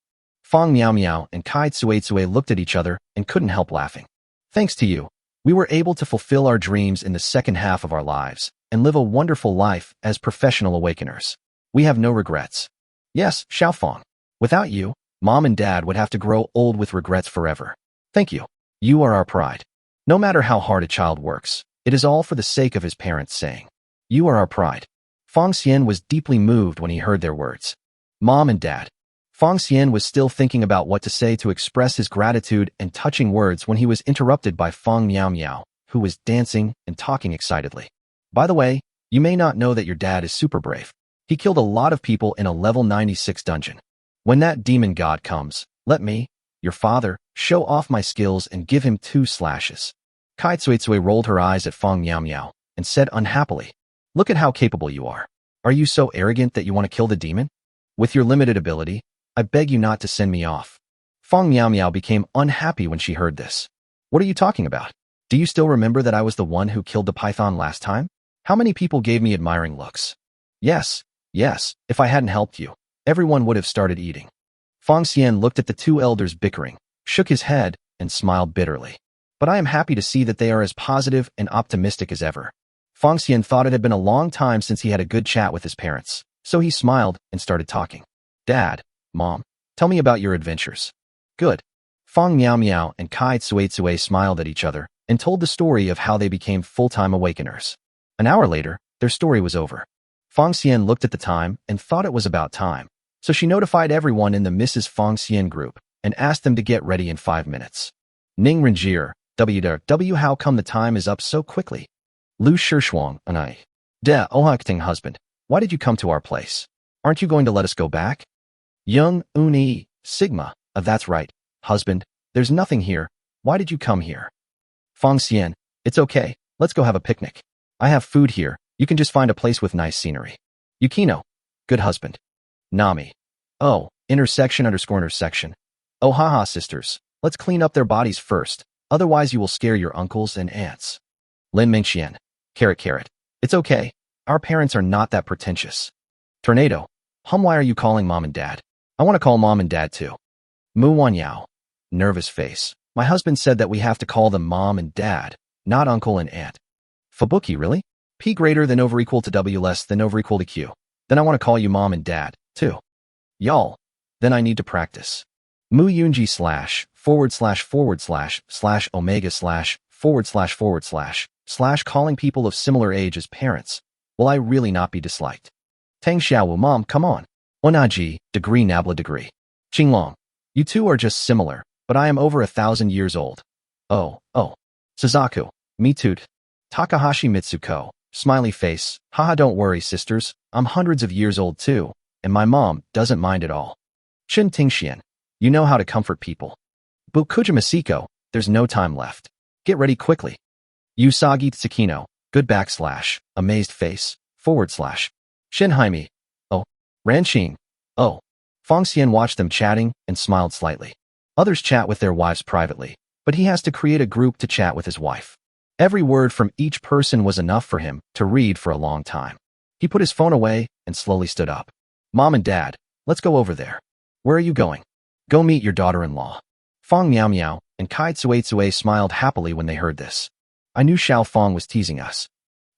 Fong Miao Miao and Kai Tsue looked at each other and couldn't help laughing. Thanks to you, we were able to fulfill our dreams in the second half of our lives and live a wonderful life as professional awakeners. We have no regrets. Yes, Xiao Fong. Without you, Mom and Dad would have to grow old with regrets forever. Thank you. You are our pride. No matter how hard a child works, it is all for the sake of his parents saying, you are our pride. Fong Xian was deeply moved when he heard their words. Mom and Dad. Fong Xian was still thinking about what to say to express his gratitude and touching words when he was interrupted by Fong Miao Miao, who was dancing and talking excitedly. By the way, you may not know that your dad is super brave. He killed a lot of people in a level 96 dungeon. When that demon god comes, let me, your father, show off my skills and give him 2 slashes. Kai Tsue rolled her eyes at Fong Miao Miao and said unhappily, look at how capable you are. Are you so arrogant that you want to kill the demon? With your limited ability, I beg you not to send me off. Fong Miao Miao became unhappy when she heard this. What are you talking about? Do you still remember that I was the one who killed the python last time? How many people gave me admiring looks? Yes, if I hadn't helped you, everyone would have started eating. Fong Xian looked at the two elders bickering, shook his head, and smiled bitterly. But I am happy to see that they are as positive and optimistic as ever. Fong Xian thought it had been a long time since he had a good chat with his parents, so he smiled and started talking. Dad, Mom, tell me about your adventures. Good. Fong Miao Miao and Kai Tsue smiled at each other and told the story of how they became full-time awakeners. An hour later, their story was over. Fong Xian looked at the time and thought it was about time, so she notified everyone in the Mrs. Fong Xian group and asked them to get ready in 5 minutes. Ning Renjir, W. How come the time is up so quickly? Lu Shishuang, and I. Ohakting husband, why did you come to our place? Aren't you going to let us go back? Young Uni, Sigma, that's right, husband, there's nothing here. Why did you come here? Fong Xian, it's okay, let's go have a picnic. I have food here, you can just find a place with nice scenery. Yukino, good husband. Nami, oh, intersection. Oh haha sisters, let's clean up their bodies first, otherwise you will scare your uncles and aunts. Lin Mingxian, carrot, it's okay, our parents are not that pretentious. Tornado, why are you calling mom and dad? I want to call mom and dad too. Mu Wanyao, nervous face, my husband said that we have to call them mom and dad, not uncle and aunt. Fubuki, really? P greater than over equal to W less than over equal to Q. Then I want to call you mom and dad, too. Y'all. Then I need to practice. Mu Yunji / omega / calling people of similar age as parents. Will I really not be disliked? Tang Xiaowu, mom, come on. Onaji, degree nabla degree. Qinglong, you two are just similar, but I am over 1,000 years old. Oh. Suzaku, me too. Takahashi Mitsuko, smiley face, haha, don't worry sisters, I'm hundreds of years old too, and my mom doesn't mind at all. Shin Tingxian, you know how to comfort people. Bukuja Masiko, there's no time left. Get ready quickly. Usagi Tsukino, good / amazed face, / Shin Jaime, oh. Ranqing, oh. Fong Xian watched them chatting and smiled slightly. Others chat with their wives privately, but he has to create a group to chat with his wife. Every word from each person was enough for him to read for a long time. He put his phone away and slowly stood up. Mom and Dad, let's go over there. Where are you going? Go meet your daughter-in-law. Fong Miao and Kai Tsue smiled happily when they heard this. I knew Xiao Fong was teasing us.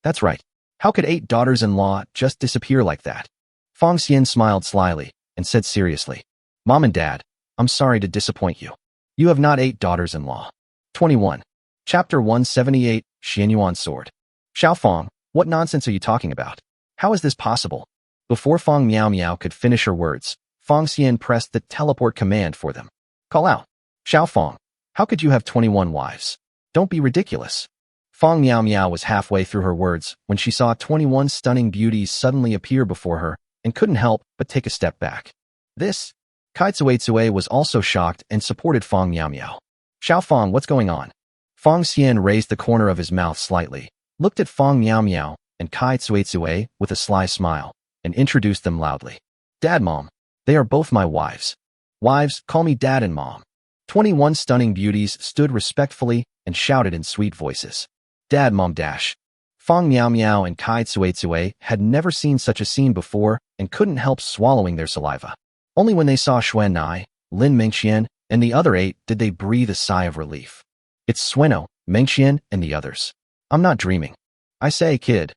That's right. How could 8 daughters-in-law just disappear like that? Fong Xian smiled slyly and said seriously, Mom and Dad, I'm sorry to disappoint you. You have not 8 daughters-in-law. 21. Chapter 178, Xianyuan Sword. Xiao Fong, what nonsense are you talking about? How is this possible? Before Fong Miao could finish her words, Fong Xian pressed the teleport command for them. Call out. Xiao Fong, how could you have 21 wives? Don't be ridiculous. Fong Miao was halfway through her words when she saw 21 stunning beauties suddenly appear before her and couldn't help but take a step back. This? Kai Tsue was also shocked and supported Fong Miao. Xiao Fong, what's going on? Fong Xian raised the corner of his mouth slightly, looked at Fong Miao and Kai Tsue with a sly smile, and introduced them loudly. Dad, Mom, they are both my wives. Wives, call me Dad and Mom. 21 stunning beauties stood respectfully and shouted in sweet voices. Dad, Mom dash. Fong Miao and Kai Tsue had never seen such a scene before and couldn't help swallowing their saliva. Only when they saw Xuan Nai, Lin Mingxian, and the other 8 did they breathe a sigh of relief. It's Sueno, Mengxian, and the others. I'm not dreaming. I say, kid,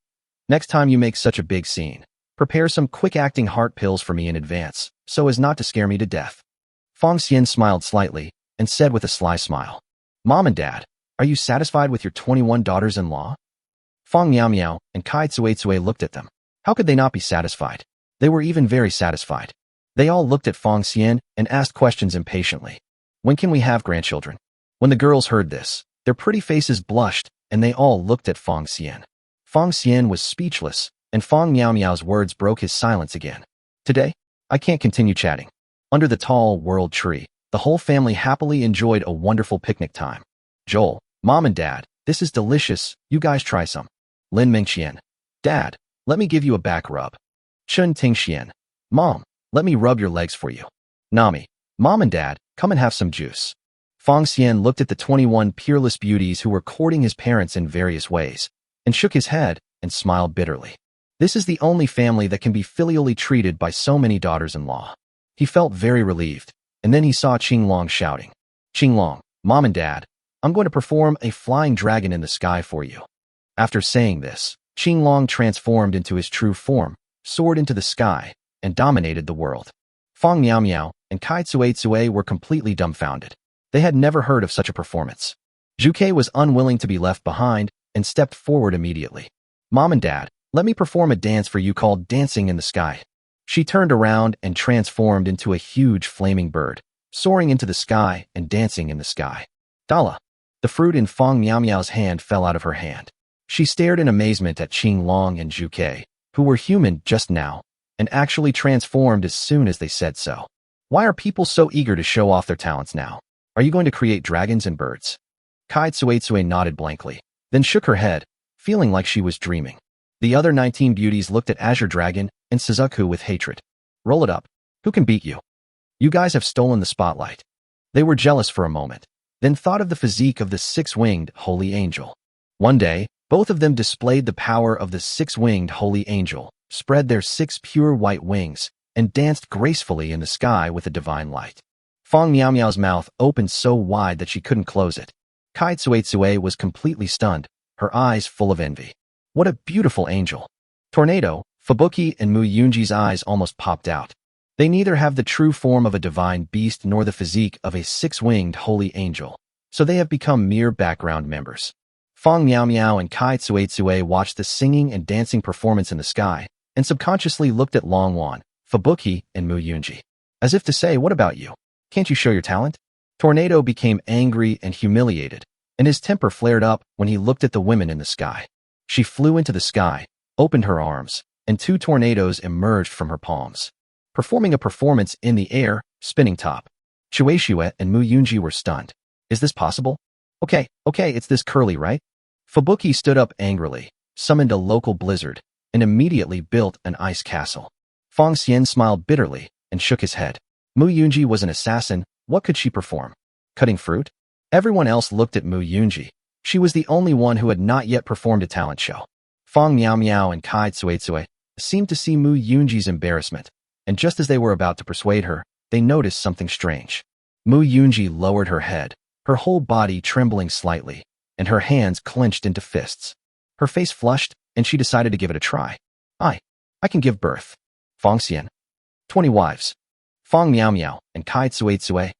next time you make such a big scene, prepare some quick-acting heart pills for me in advance, so as not to scare me to death. Fong Xian smiled slightly and said with a sly smile, Mom and Dad, are you satisfied with your 21 daughters-in-law? Fong Miao and Kai Tsue looked at them. How could they not be satisfied? They were even very satisfied. They all looked at Fong Xian and asked questions impatiently. When can we have grandchildren? When the girls heard this, their pretty faces blushed, and they all looked at Fong Xian. Fong Xian was speechless, and Fong Miao's words broke his silence again. Today, I can't continue chatting. Under the tall world tree, the whole family happily enjoyed a wonderful picnic time. Joel, Mom and Dad, this is delicious, you guys try some. Lin Mingxian, Dad, let me give you a back rub. Chun Tingxian, Mom, let me rub your legs for you. Nami, Mom and Dad, come and have some juice. Fong Xian looked at the 21 peerless beauties who were courting his parents in various ways, and shook his head and smiled bitterly. This is the only family that can be filially treated by so many daughters-in-law. He felt very relieved, and then he saw Qinglong shouting, Qinglong, Mom and Dad, I'm going to perform a flying dragon in the sky for you. After saying this, Qinglong transformed into his true form, soared into the sky, and dominated the world. Fong Miao and Kai Tsue were completely dumbfounded. They had never heard of such a performance. Zhuke was unwilling to be left behind and stepped forward immediately. Mom and Dad, let me perform a dance for you called Dancing in the Sky. She turned around and transformed into a huge flaming bird, soaring into the sky and dancing in the sky. Dala. The fruit in Fong Miao Miao's hand fell out of her hand. She stared in amazement at Qing Long and Zhu Kei, who were human just now, and actually transformed as soon as they said so. Why are people so eager to show off their talents now? Are you going to create dragons and birds? Kai Tsuetsue nodded blankly, then shook her head, feeling like she was dreaming. The other 19 beauties looked at Azure Dragon and Suzuku with hatred. Roll it up. Who can beat you? You guys have stolen the spotlight. They were jealous for a moment, then thought of the physique of the six-winged holy angel. One day, both of them displayed the power of the six-winged holy angel, spread their 6 pure white wings, and danced gracefully in the sky with a divine light. Fong Miao Miao's mouth opened so wide that she couldn't close it. Kai Tsuetsue was completely stunned, her eyes full of envy. What a beautiful angel. Tornado, Fubuki, and Mu Yunji's eyes almost popped out. They neither have the true form of a divine beast nor the physique of a six-winged holy angel, so they have become mere background members. Fong Miao Miao and Kai Tsuetsue watched the singing and dancing performance in the sky, and subconsciously looked at Longwan, Fubuki, and Mu Yunji. As if to say, what about you? Can't you show your talent? Tornado became angry and humiliated, and his temper flared up when he looked at the women in the sky. She flew into the sky, opened her arms, and 2 tornadoes emerged from her palms, performing a performance in the air, spinning top. Shueishiue and Mu Yunji were stunned. Is this possible? Okay, it's this curly, right? Fubuki stood up angrily, summoned a local blizzard, and immediately built an ice castle. Fong Xian smiled bitterly and shook his head. Mu Yunji was an assassin. What could she perform? Cutting fruit? Everyone else looked at Mu Yunji. She was the only one who had not yet performed a talent show. Fong Miao Miao and Kai Tsuetsue seemed to see Mu Yunji's embarrassment, and just as they were about to persuade her, they noticed something strange. Mu Yunji lowered her head, her whole body trembling slightly, and her hands clenched into fists. Her face flushed, and she decided to give it a try. I can give birth. Fong Xian. 20 wives. Fong Miao Miao and Kai Tsuetsue.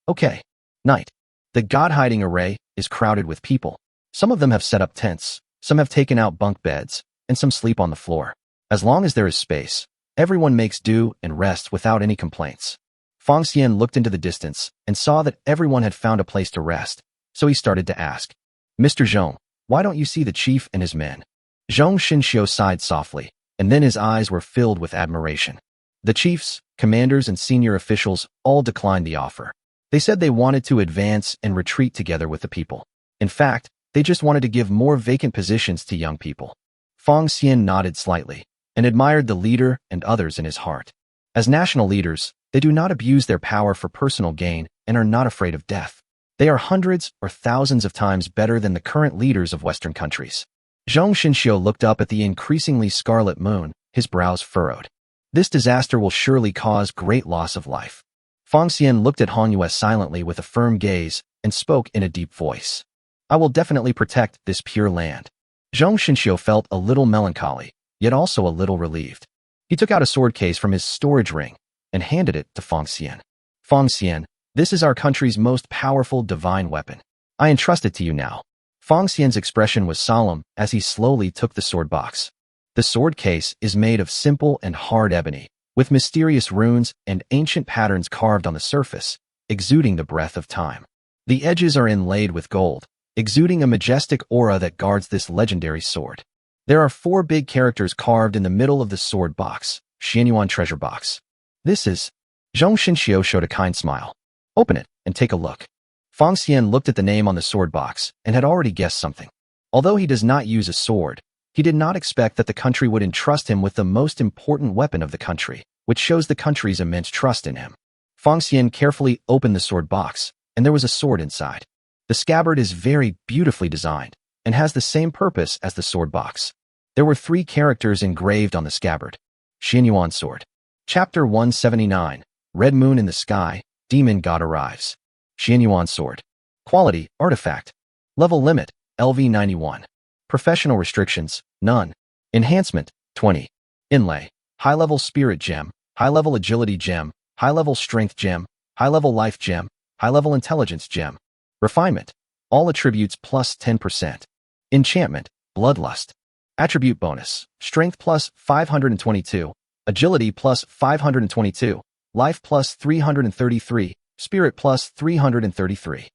Okay. Night. The God-hiding array is crowded with people. Some of them have set up tents, some have taken out bunk beds, and some sleep on the floor. As long as there is space, everyone makes do and rests without any complaints. Fong Xian looked into the distance and saw that everyone had found a place to rest, so he started to ask, Mr. Zhong, why don't you see the chief and his men? Zhong Xinxiu sighed softly, and then his eyes were filled with admiration. The chiefs, commanders, and senior officials all declined the offer. They said they wanted to advance and retreat together with the people. In fact, they just wanted to give more vacant positions to young people. Fong Xian nodded slightly and admired the leader and others in his heart. As national leaders, they do not abuse their power for personal gain and are not afraid of death. They are hundreds or thousands of times better than the current leaders of Western countries. Zhong Xinxiu looked up at the increasingly scarlet moon, his brows furrowed. This disaster will surely cause great loss of life. Fong Xian looked at Han Yue silently with a firm gaze and spoke in a deep voice. I will definitely protect this pure land. Zhong Xinxiu felt a little melancholy, yet also a little relieved. He took out a sword case from his storage ring and handed it to Fong Xian. Fong Xian, this is our country's most powerful divine weapon. I entrust it to you now. Fong Xian's expression was solemn as he slowly took the sword box. The sword case is made of simple and hard ebony, with mysterious runes and ancient patterns carved on the surface, exuding the breath of time. The edges are inlaid with gold, exuding a majestic aura that guards this legendary sword. There are 4 big characters carved in the middle of the sword box, Xianyuan treasure box. This is... Zhong Xinxiu showed a kind smile. Open it and take a look. Fong Xian looked at the name on the sword box and had already guessed something. Although he does not use a sword, he did not expect that the country would entrust him with the most important weapon of the country, which shows the country's immense trust in him. Fong Xian carefully opened the sword box, and there was a sword inside. The scabbard is very beautifully designed and has the same purpose as the sword box. There were 3 characters engraved on the scabbard. Xianyuan sword. Chapter 179, Red Moon in the Sky, Demon God Arrives. Xianyuan sword. Quality, artifact. Level limit, LV 91. Professional restrictions, none. Enhancement, 20. Inlay, high-level spirit gem, high-level agility gem, high-level strength gem, high-level life gem, high-level intelligence gem. Refinement, all attributes plus 10%. Enchantment, bloodlust. Attribute bonus, strength plus 522, agility plus 522, life plus 333, Spirit plus 333.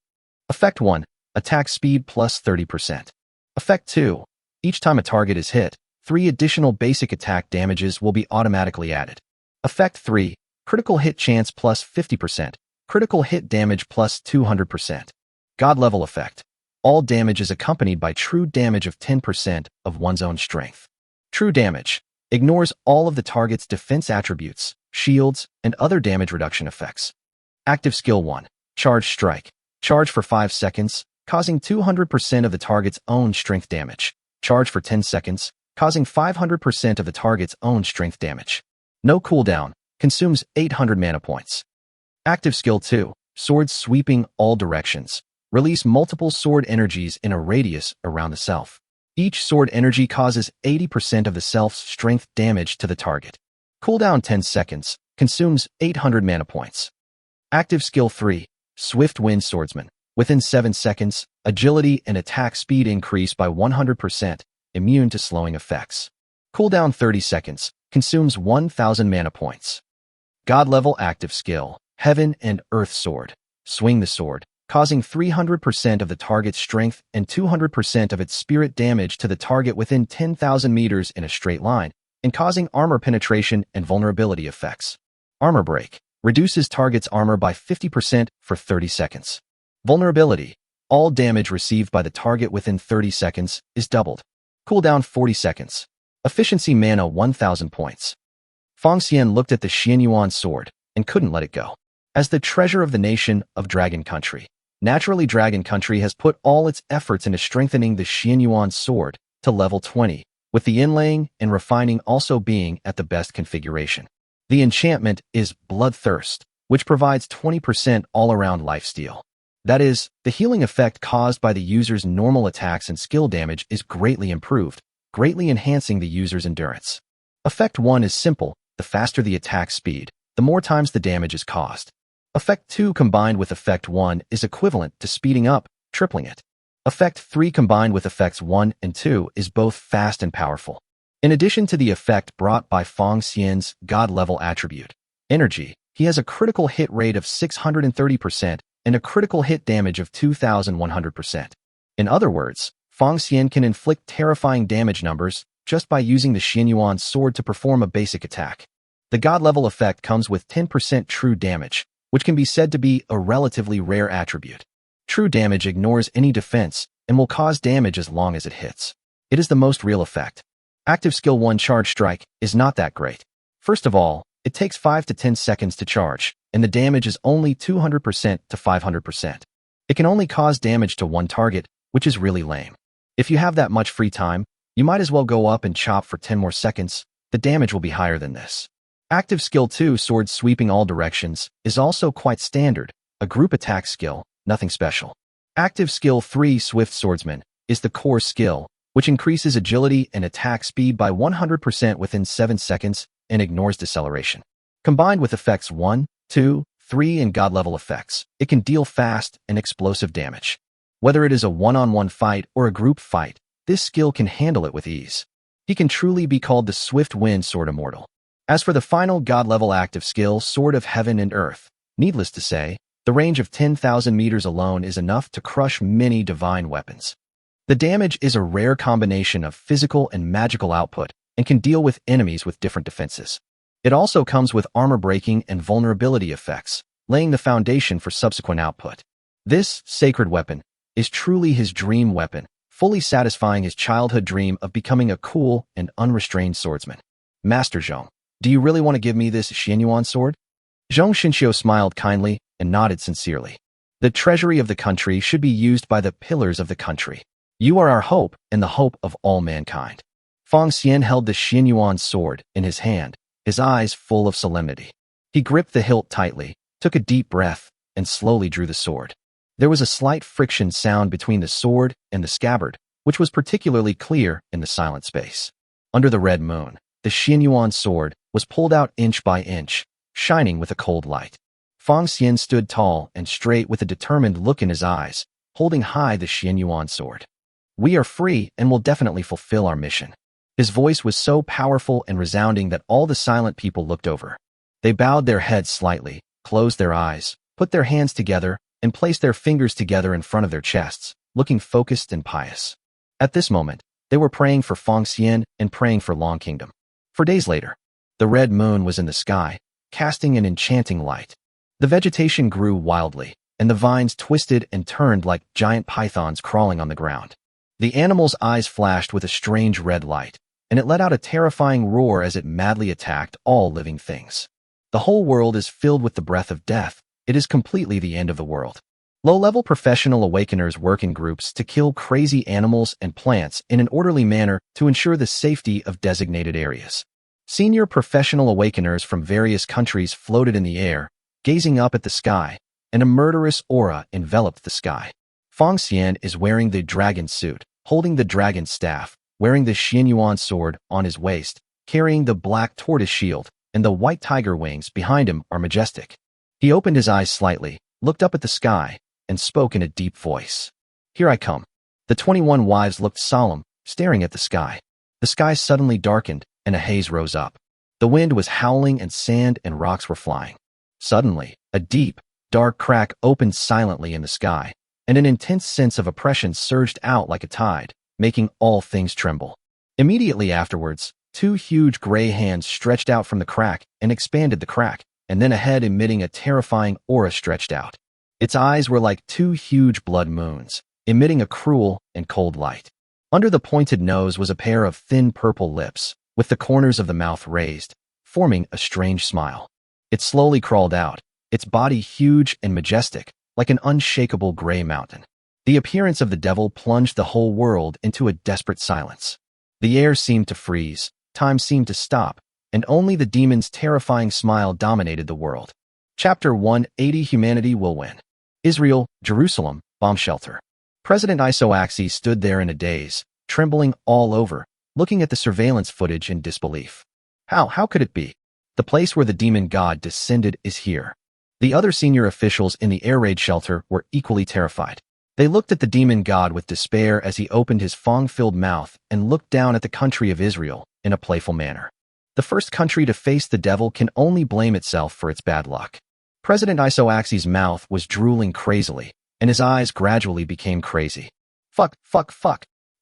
Effect 1. Attack speed plus 30%. Effect 2. Each time a target is hit, 3 additional basic attack damages will be automatically added. Effect 3. Critical hit chance plus 50%. Critical hit damage plus 200%. God level effect. All damage is accompanied by true damage of 10% of one's own strength. True damage ignores all of the target's defense attributes, shields, and other damage reduction effects. Active skill 1. Charge strike. Charge for 5 seconds, causing 200% of the target's own strength damage. Charge for 10 seconds, causing 500% of the target's own strength damage. No cooldown, consumes 800 mana points. Active skill 2. Sword sweeping all directions. Release multiple sword energies in a radius around the self. Each sword energy causes 80% of the self's strength damage to the target. Cooldown 10 seconds, consumes 800 mana points. Active skill 3. Swift wind swordsman. Within 7 seconds, agility and attack speed increase by 100%, immune to slowing effects. Cooldown 30 seconds, consumes 1000 mana points. God level active skill, Heaven and Earth Sword. Swing the sword, causing 300% of the target's strength and 200% of its spirit damage to the target within 10,000 meters in a straight line, and causing armor penetration and vulnerability effects. Armor break. Reduces target's armor by 50% for 30 seconds. Vulnerability. All damage received by the target within 30 seconds is doubled. Cooldown 40 seconds. Efficiency mana 1000 points. Feng Xian looked at the Xianyuan sword and couldn't let it go. As the treasure of the nation of Dragon Country, naturally Dragon Country has put all its efforts into strengthening the Xianyuan sword to level 20, with the inlaying and refining also being at the best configuration. The enchantment is Bloodthirst, which provides 20% all-around lifesteal. That is, the healing effect caused by the user's normal attacks and skill damage is greatly improved, greatly enhancing the user's endurance. Effect 1 is simple. The faster the attack speed, the more times the damage is caused. Effect 2 combined with Effect 1 is equivalent to speeding up, tripling it. Effect 3 combined with Effects 1 and 2 is both fast and powerful. In addition to the effect brought by Feng Xian's God-level attribute, Energy, he has a critical hit rate of 630% and a critical hit damage of 2,100%. In other words, Feng Xian can inflict terrifying damage numbers just by using the Xianyuan sword to perform a basic attack. The God-level effect comes with 10% true damage, which can be said to be a relatively rare attribute. True damage ignores any defense and will cause damage as long as it hits. It is the most real effect. Active skill 1 Charge Strike is not that great. First of all, it takes 5 to 10 seconds to charge, and the damage is only 200% to 500%. It can only cause damage to one target, which is really lame. If you have that much free time, you might as well go up and chop for 10 more seconds. The damage will be higher than this. Active skill 2 Sword Sweeping All Directions is also quite standard, a group attack skill, nothing special. Active skill 3 Swift Swordsman is the core skill, which increases agility and attack speed by 100% within 7 seconds and ignores deceleration. Combined with effects 1, 2, 3 and God-level effects, it can deal fast and explosive damage. Whether it is a one-on-one fight or a group fight, this skill can handle it with ease. He can truly be called the Swift Wind Sword Immortal. As for the final God-level active skill, Sword of Heaven and Earth, needless to say, the range of 10,000 meters alone is enough to crush many divine weapons. The damage is a rare combination of physical and magical output and can deal with enemies with different defenses. It also comes with armor breaking and vulnerability effects, laying the foundation for subsequent output. This sacred weapon is truly his dream weapon, fully satisfying his childhood dream of becoming a cool and unrestrained swordsman. Master Zhong, do you really want to give me this Xianyuan sword? Zhong Xinxiu smiled kindly and nodded sincerely. The treasury of the country should be used by the pillars of the country. You are our hope and the hope of all mankind. Feng Xian held the Xianyuan sword in his hand, his eyes full of solemnity. He gripped the hilt tightly, took a deep breath, and slowly drew the sword. There was a slight friction sound between the sword and the scabbard, which was particularly clear in the silent space. Under the red moon, the Xianyuan sword was pulled out inch by inch, shining with a cold light. Feng Xian stood tall and straight with a determined look in his eyes, holding high the Xianyuan sword. We are free and will definitely fulfill our mission. His voice was so powerful and resounding that all the silent people looked over. They bowed their heads slightly, closed their eyes, put their hands together, and placed their fingers together in front of their chests, looking focused and pious. At this moment, they were praying for Feng Xian and praying for Long Kingdom. For days later, the red moon was in the sky, casting an enchanting light. The vegetation grew wildly, and the vines twisted and turned like giant pythons crawling on the ground. The animal's eyes flashed with a strange red light, and it let out a terrifying roar as it madly attacked all living things. The whole world is filled with the breath of death. It is completely the end of the world. Low-level professional awakeners work in groups to kill crazy animals and plants in an orderly manner to ensure the safety of designated areas. Senior professional awakeners from various countries floated in the air, gazing up at the sky, and a murderous aura enveloped the sky. Feng Xian is wearing the dragon suit, holding the dragon staff, wearing the Xianyuan sword on his waist, carrying the black tortoise shield, and the white tiger wings behind him are majestic. He opened his eyes slightly, looked up at the sky, and spoke in a deep voice. "Here I come." The 21 wives looked solemn, staring at the sky. The sky suddenly darkened, and a haze rose up. The wind was howling and sand and rocks were flying. Suddenly, a deep, dark crack opened silently in the sky, and an intense sense of oppression surged out like a tide, making all things tremble. Immediately afterwards, two huge gray hands stretched out from the crack and expanded the crack, and then a head emitting a terrifying aura stretched out. Its eyes were like two huge blood moons, emitting a cruel and cold light. Under the pointed nose was a pair of thin purple lips, with the corners of the mouth raised, forming a strange smile. It slowly crawled out, its body huge and majestic, like an unshakable gray mountain. The appearance of the devil plunged the whole world into a desperate silence. The air seemed to freeze, time seemed to stop, and only the demon's terrifying smile dominated the world. Chapter 180: Humanity Will Win. Israel, Jerusalem, bomb shelter. President Isoaxi stood there in a daze, trembling all over, looking at the surveillance footage in disbelief. How could it be? The place where the demon god descended is here. The other senior officials in the air raid shelter were equally terrified. They looked at the demon god with despair as he opened his fong-filled mouth and looked down at the country of Israel in a playful manner. The first country to face the devil can only blame itself for its bad luck. President Isoaxi's mouth was drooling crazily, and his eyes gradually became crazy. Fuck.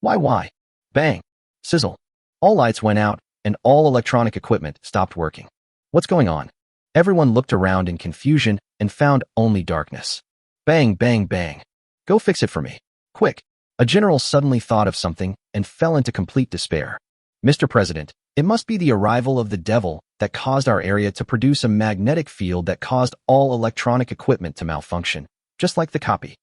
Why? Bang. Sizzle. All lights went out, and all electronic equipment stopped working. What's going on? Everyone looked around in confusion and found only darkness. Bang. Go fix it for me. Quick. A general suddenly thought of something and fell into complete despair. Mr. President, it must be the arrival of the devil that caused our area to produce a magnetic field that caused all electronic equipment to malfunction, just like the copy.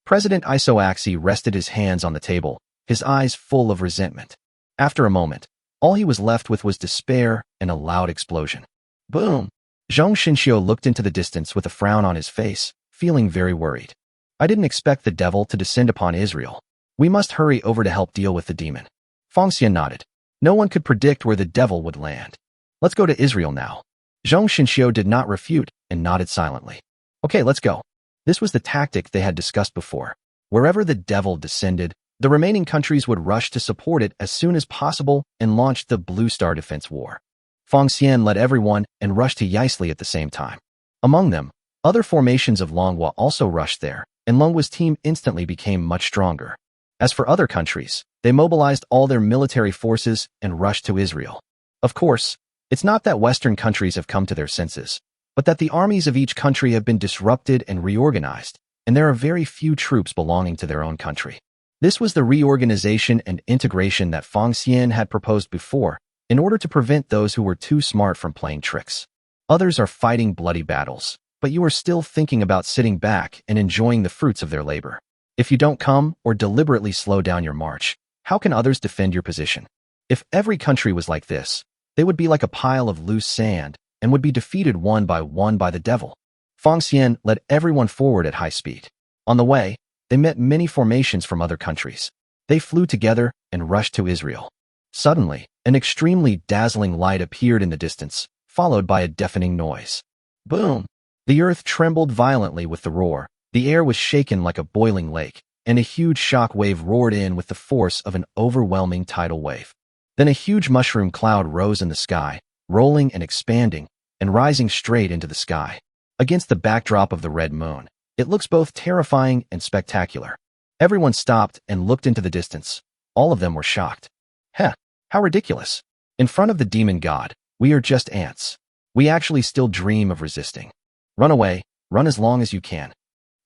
President Isoaxi rested his hands on the table, his eyes full of resentment. After a moment, all he was left with was despair and a loud explosion. Boom! Zhong Xinxiu looked into the distance with a frown on his face, feeling very worried. I didn't expect the devil to descend upon Israel. We must hurry over to help deal with the demon. Feng Xian nodded. No one could predict where the devil would land. Let's go to Israel now. Zhong Xinxiu did not refute and nodded silently. Okay, let's go. This was the tactic they had discussed before. Wherever the devil descended, the remaining countries would rush to support it as soon as possible and launch the Blue Star Defense War. Feng Xian led everyone and rushed to Yisli at the same time. Among them, other formations of Longhua also rushed there, and Longhua's team instantly became much stronger. As for other countries, they mobilized all their military forces and rushed to Israel. Of course, it's not that Western countries have come to their senses, but that the armies of each country have been disrupted and reorganized, and there are very few troops belonging to their own country. This was the reorganization and integration that Feng Xian had proposed before, in order to prevent those who were too smart from playing tricks. Others are fighting bloody battles, but you are still thinking about sitting back and enjoying the fruits of their labor. If you don't come or deliberately slow down your march, how can others defend your position? If every country was like this, they would be like a pile of loose sand and would be defeated one by the devil. Feng Xian led everyone forward at high speed. On the way, they met many formations from other countries. They flew together and rushed to Israel. Suddenly, an extremely dazzling light appeared in the distance, followed by a deafening noise. Boom! The earth trembled violently with the roar. The air was shaken like a boiling lake, and a huge shock wave roared in with the force of an overwhelming tidal wave. Then a huge mushroom cloud rose in the sky, rolling and expanding, and rising straight into the sky. Against the backdrop of the red moon, it looks both terrifying and spectacular. Everyone stopped and looked into the distance. All of them were shocked. Heh, how ridiculous. In front of the demon god, we are just ants. We actually still dream of resisting. Run away, run as long as you can.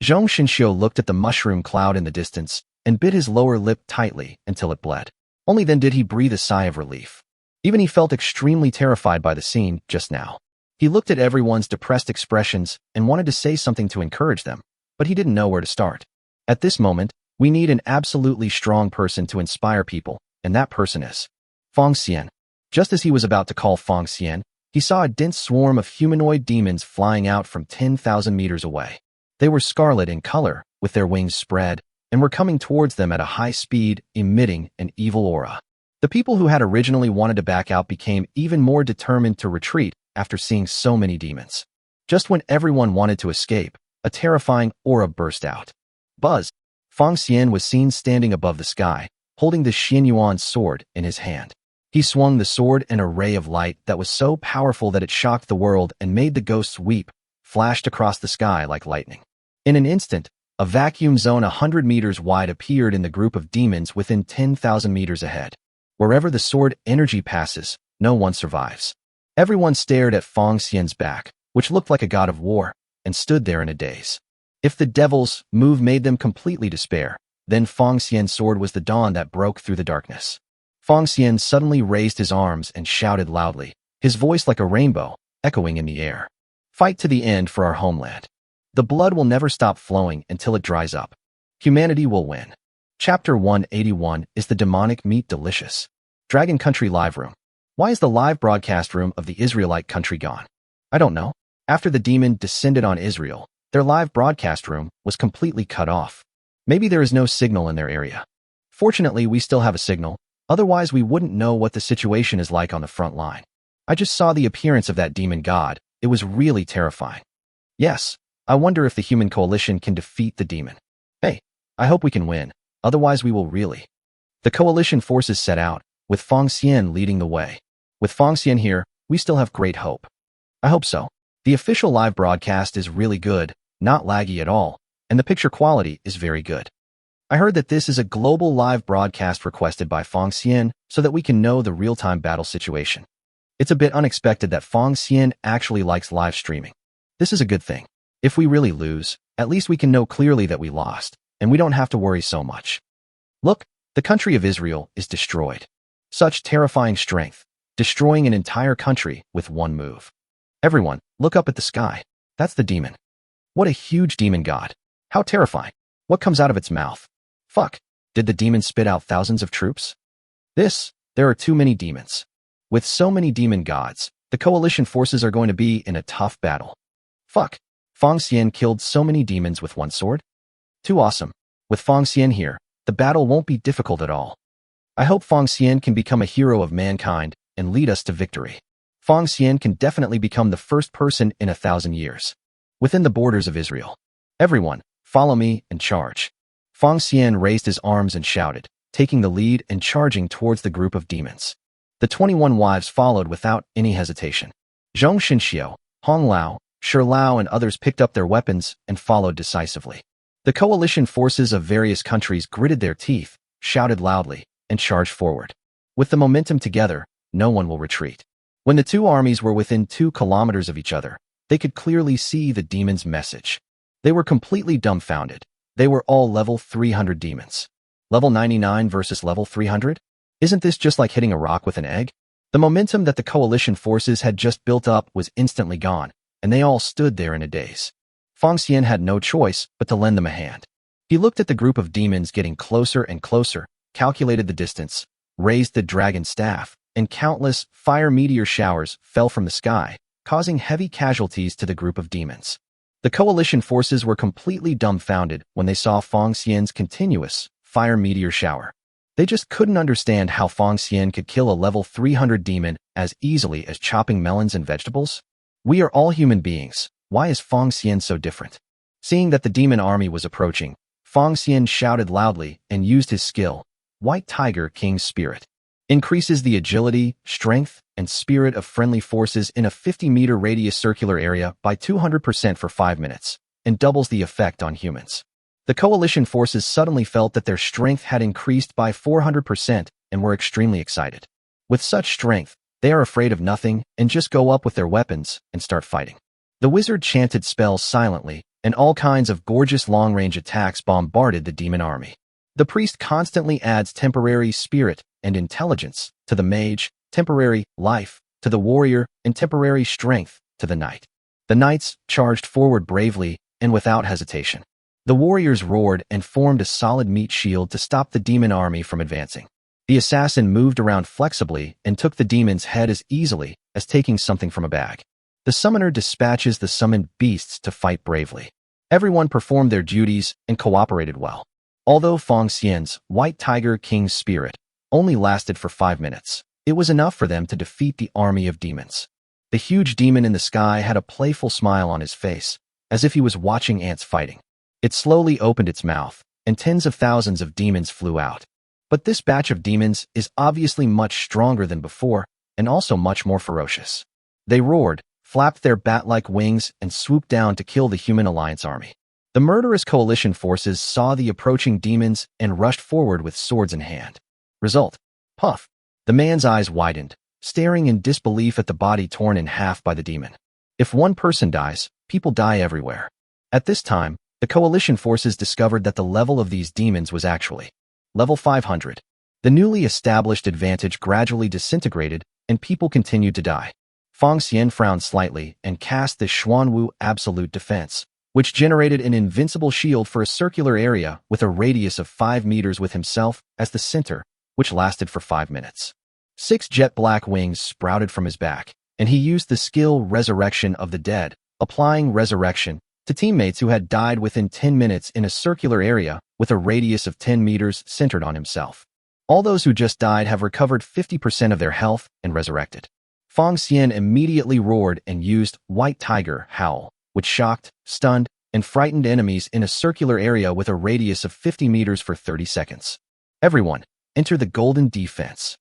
Zhong Xinxiu looked at the mushroom cloud in the distance and bit his lower lip tightly until it bled. Only then did he breathe a sigh of relief. Even he felt extremely terrified by the scene just now. He looked at everyone's depressed expressions and wanted to say something to encourage them, but he didn't know where to start. At this moment, we need an absolutely strong person to inspire people, and that person is Feng Xian. Just as he was about to call Feng Xian, he saw a dense swarm of humanoid demons flying out from 10,000 meters away. They were scarlet in color, with their wings spread, and were coming towards them at a high speed, emitting an evil aura. The people who had originally wanted to back out became even more determined to retreat after seeing so many demons. Just when everyone wanted to escape, a terrifying aura burst out. Buzz! Feng Xian was seen standing above the sky, holding the Xianyuan sword in his hand. He swung the sword, and a ray of light that was so powerful that it shocked the world and made the ghosts weep, flashed across the sky like lightning. In an instant, a vacuum zone 100 meters wide appeared in the group of demons within 10,000 meters ahead. Wherever the sword energy passes, no one survives. Everyone stared at Feng Xian's back, which looked like a god of war, and stood there in a daze. If the devil's move made them completely despair, then Feng Xian's sword was the dawn that broke through the darkness. Feng Xian suddenly raised his arms and shouted loudly, his voice like a rainbow, echoing in the air. Fight to the end for our homeland. The blood will never stop flowing until it dries up. Humanity will win. Chapter 181 Is the demonic meat delicious? Dragon Country Live Room. Why is the live broadcast room of the Israelite country gone? I don't know. After the demon descended on Israel, their live broadcast room was completely cut off. Maybe there is no signal in their area. Fortunately, we still have a signal. Otherwise, we wouldn't know what the situation is like on the front line. I just saw the appearance of that demon god. It was really terrifying. Yes, I wonder if the human coalition can defeat the demon. Hey, I hope we can win. Otherwise, we will really. The coalition forces set out, with Feng Xian leading the way. With Feng Xian here, we still have great hope. I hope so. The official live broadcast is really good, not laggy at all, and the picture quality is very good. I heard that this is a global live broadcast requested by Feng Xian so that we can know the real-time battle situation. It's a bit unexpected that Feng Xian actually likes live streaming. This is a good thing. If we really lose, at least we can know clearly that we lost, and we don't have to worry so much. Look, the country of Israel is destroyed. Such terrifying strength, destroying an entire country with one move. Everyone, look up at the sky. That's the demon. What a huge demon god. How terrifying. What comes out of its mouth? Fuck. Did the demon spit out thousands of troops? There are too many demons. With so many demon gods, the coalition forces are going to be in a tough battle. Fuck. Feng Xian killed so many demons with one sword? Too awesome. With Feng Xian here, the battle won't be difficult at all. I hope Feng Xian can become a hero of mankind and lead us to victory. Feng Xian can definitely become the first person in 1,000 years. Within the borders of Israel. Everyone, follow me and charge. Feng Xian raised his arms and shouted, taking the lead and charging towards the group of demons. The 21 wives followed without any hesitation. Zhong Xinxiu, Hong Lao, Shi Lao and others picked up their weapons and followed decisively. The coalition forces of various countries gritted their teeth, shouted loudly, and charged forward. With the momentum together, no one will retreat. When the two armies were within 2 kilometers of each other, they could clearly see the demon's message. They were completely dumbfounded. They were all level 300 demons. Level 99 versus level 300? Isn't this just like hitting a rock with an egg? The momentum that the coalition forces had just built up was instantly gone, and they all stood there in a daze. Feng Xian had no choice but to lend them a hand. He looked at the group of demons getting closer and closer, calculated the distance, raised the dragon staff, and countless fire meteor showers fell from the sky, causing heavy casualties to the group of demons. The coalition forces were completely dumbfounded when they saw Feng Xian's continuous fire meteor shower. They just couldn't understand how Feng Xian could kill a level 300 demon as easily as chopping melons and vegetables. We are all human beings. Why is Feng Xian so different? Seeing that the demon army was approaching, Feng Xian shouted loudly and used his skill, White Tiger King's Spirit. Increases the agility, strength, and spirit of friendly forces in a 50-meter radius circular area by 200% for 5 minutes, and doubles the effect on humans. The coalition forces suddenly felt that their strength had increased by 400% and were extremely excited. With such strength, they are afraid of nothing and just go up with their weapons and start fighting. The wizard chanted spells silently, and all kinds of gorgeous long-range attacks bombarded the demon army. The priest constantly adds temporary spirit and intelligence to the mage, temporary life to the warrior, and temporary strength to the knight. The knights charged forward bravely and without hesitation. The warriors roared and formed a solid meat shield to stop the demon army from advancing. The assassin moved around flexibly and took the demon's head as easily as taking something from a bag. The summoner dispatches the summoned beasts to fight bravely. Everyone performed their duties and cooperated well. Although Feng Xian's White Tiger King's spirit only lasted for 5 minutes, it was enough for them to defeat the army of demons. The huge demon in the sky had a playful smile on his face, as if he was watching ants fighting. It slowly opened its mouth, and tens of thousands of demons flew out. But this batch of demons is obviously much stronger than before, and also much more ferocious. They roared, flapped their bat-like wings, and swooped down to kill the Human Alliance army. The murderous coalition forces saw the approaching demons and rushed forward with swords in hand. Result: puff. The man's eyes widened, staring in disbelief at the body torn in half by the demon. If one person dies, people die everywhere. At this time, the coalition forces discovered that the level of these demons was actually level 500. The newly established advantage gradually disintegrated, and people continued to die. Feng Xian frowned slightly and cast the Xuanwu Absolute Defense, which generated an invincible shield for a circular area with a radius of 5 meters with himself as the center, which lasted for 5 minutes. 6 jet black wings sprouted from his back, and he used the skill Resurrection of the Dead, applying Resurrection to teammates who had died within 10 minutes in a circular area with a radius of 10 meters centered on himself. All those who just died have recovered 50% of their health and resurrected. Feng Xian immediately roared and used White Tiger Howl, which shocked, stunned, and frightened enemies in a circular area with a radius of 50 meters for 30 seconds. Everyone, enter the Golden Defense.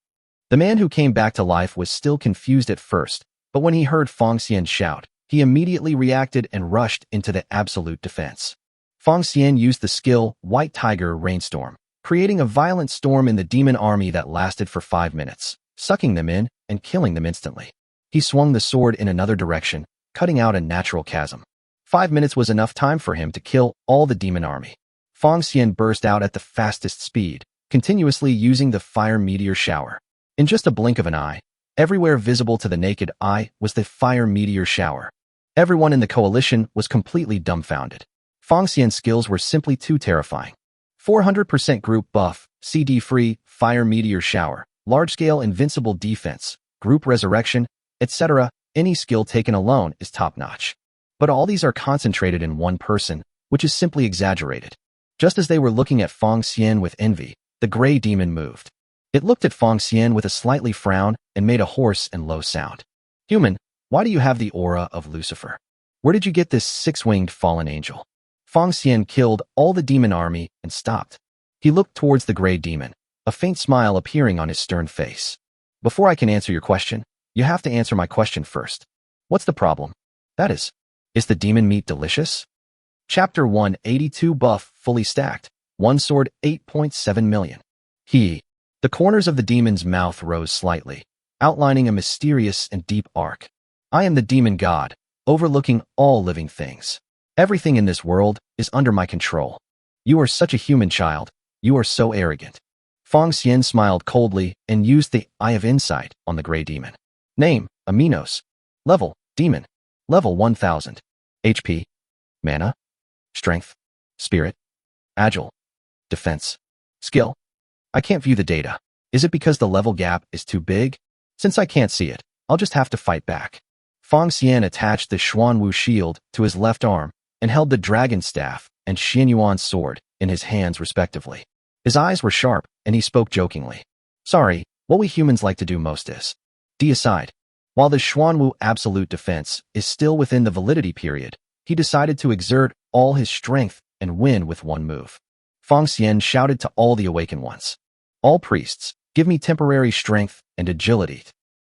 The man who came back to life was still confused at first, but when he heard Feng Xian shout, he immediately reacted and rushed into the Absolute Defense. Feng Xian used the skill White Tiger Rainstorm, creating a violent storm in the demon army that lasted for 5 minutes, sucking them in and killing them instantly. He swung the sword in another direction, cutting out a natural chasm. 5 minutes was enough time for him to kill all the demon army. Feng Xian burst out at the fastest speed, continuously using the fire meteor shower. In just a blink of an eye, everywhere visible to the naked eye was the fire meteor shower. Everyone in the coalition was completely dumbfounded. Feng Xian's skills were simply too terrifying. 400% group buff, CD-free, fire meteor shower, large-scale invincible defense, group resurrection, etc. Any skill taken alone is top-notch. But all these are concentrated in one person, which is simply exaggerated. Just as they were looking at Feng Xian with envy, the gray demon moved. It looked at Feng Xian with a slightly frown and made a hoarse and low sound. Human, why do you have the aura of Lucifer? Where did you get this 6-winged fallen angel? Feng Xian killed all the demon army and stopped. He looked towards the gray demon, a faint smile appearing on his stern face. Before I can answer your question, you have to answer my question first. What's the problem? That is the demon meat delicious? Chapter 182 Buff Fully Stacked. One sword 8.7 million. The corners of the demon's mouth rose slightly, outlining a mysterious and deep arc. I am the demon god, overlooking all living things. Everything in this world is under my control. You are such a human child. You are so arrogant. Feng Xian smiled coldly and used the Eye of Insight on the gray demon. Name, Aminos. Level, Demon. Level 1000. HP. Mana. Strength. Spirit. Agile. Defense. Skill. I can't view the data. Is it because the level gap is too big? Since I can't see it, I'll just have to fight back. Feng Xian attached the Xuanwu shield to his left arm and held the dragon staff and Xianyuan's sword in his hands respectively. His eyes were sharp, and he spoke jokingly. Sorry, what we humans like to do most is decide. While the Xuanwu Absolute Defense is still within the validity period, he decided to exert all his strength and win with one move. Feng Xian shouted to all the awakened ones. All priests, Give me temporary strength and agility.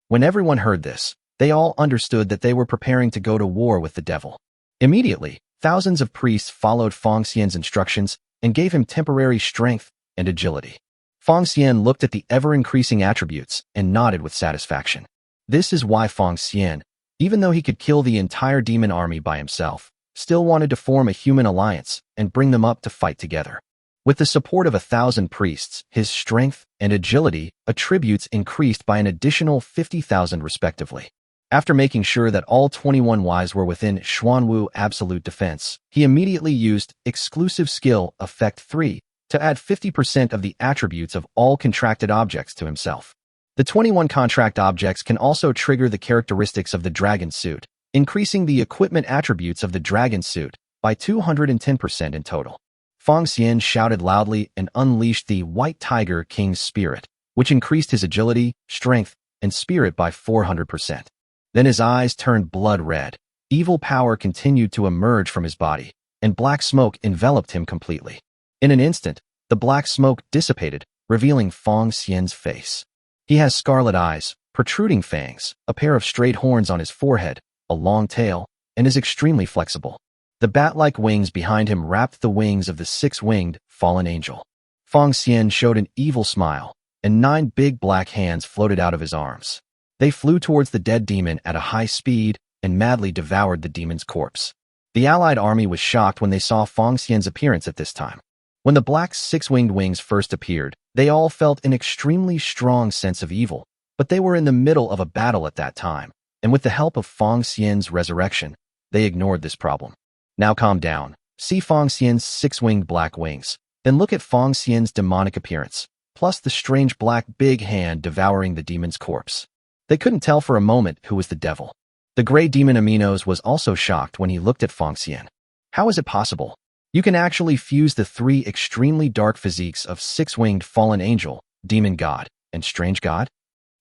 When everyone heard this, they all understood that they were preparing to go to war with the devil. Immediately, thousands of priests followed Feng Xian's instructions and gave him temporary strength and agility. Feng Xian looked at the ever-increasing attributes and nodded with satisfaction. This is why Feng Xian, even though he could kill the entire demon army by himself, still wanted to form a human alliance and bring them up to fight together. With the support of 1,000 priests, his strength and agility attributes increased by an additional 50,000 respectively. After making sure that all 21 Ys were within Xuanwu absolute defense, he immediately used exclusive skill effect 3 to add 50% of the attributes of all contracted objects to himself. The 21 contract objects can also trigger the characteristics of the dragon suit, increasing the equipment attributes of the dragon suit by 210% in total. Feng Xian shouted loudly and unleashed the White Tiger King's spirit, which increased his agility, strength, and spirit by 400%. Then his eyes turned blood red. Evil power continued to emerge from his body, and black smoke enveloped him completely. In an instant, the black smoke dissipated, revealing Feng Xian's face. He has scarlet eyes, protruding fangs, a pair of straight horns on his forehead, a long tail, and is extremely flexible. The bat-like wings behind him wrapped the wings of the six-winged fallen angel. Feng Xian showed an evil smile, and 9 big black hands floated out of his arms. They flew towards the dead demon at a high speed and madly devoured the demon's corpse. The allied army was shocked when they saw Feng Xian's appearance at this time. When the black six-winged wings first appeared, they all felt an extremely strong sense of evil, but they were in the middle of a battle at that time, and with the help of Feng Xian's resurrection, they ignored this problem. Now calm down. See Feng Xian's 6-winged black wings, then look at Feng Xian's demonic appearance, plus the strange black big hand devouring the demon's corpse. They couldn't tell for a moment who was the devil. The gray demon Aminos was also shocked when he looked at Feng Xian. How is it possible? You can actually fuse the 3 extremely dark physiques of 6-winged fallen angel, demon god, and strange god?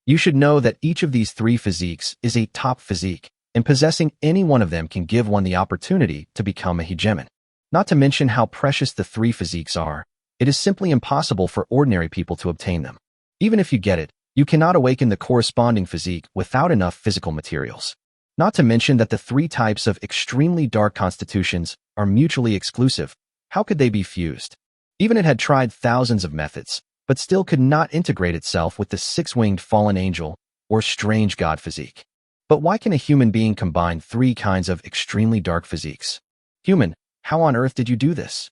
You should know that each of these 3 physiques is a top physique, and possessing any one of them can give one the opportunity to become a hegemon. Not to mention how precious the 3 physiques are, it is simply impossible for ordinary people to obtain them. Even if you get it, you cannot awaken the corresponding physique without enough physical materials. Not to mention that the 3 types of extremely dark constitutions are mutually exclusive. How could they be fused? Even it had tried thousands of methods, but still could not integrate itself with the 6-winged fallen angel or strange god physique. But why can a human being combine 3 kinds of extremely dark physiques? Human, how on earth did you do this?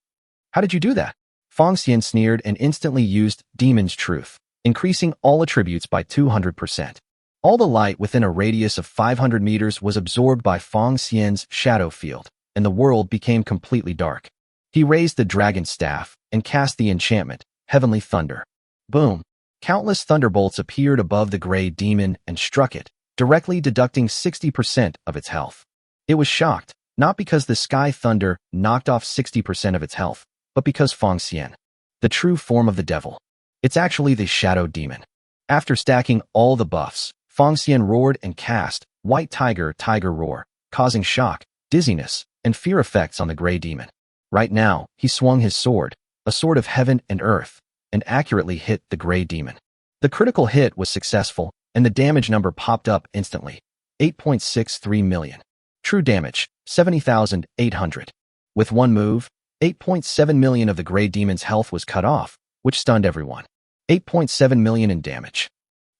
How did you do that? Feng Xian sneered and instantly used Demon's Truth, increasing all attributes by 200%. All the light within a radius of 500 meters was absorbed by Feng Xian's shadow field, and the world became completely dark. He raised the dragon staff and cast the enchantment, Heavenly Thunder. Boom! Countless thunderbolts appeared above the gray demon and struck it, directly deducting 60% of its health. It was shocked, not because the sky thunder knocked off 60% of its health, but because Feng Xian, the true form of the devil. It's actually the shadow demon. After stacking all the buffs, Feng Xian roared and cast White Tiger Roar, causing shock, dizziness, and fear effects on the gray demon. Right now, he swung his sword, a sword of heaven and earth, and accurately hit the gray demon. The critical hit was successful, and the damage number popped up instantly. 8.63 million. True damage, 70,800. With one move, 8.7 million of the gray demon's health was cut off, which stunned everyone. 8.7 million in damage.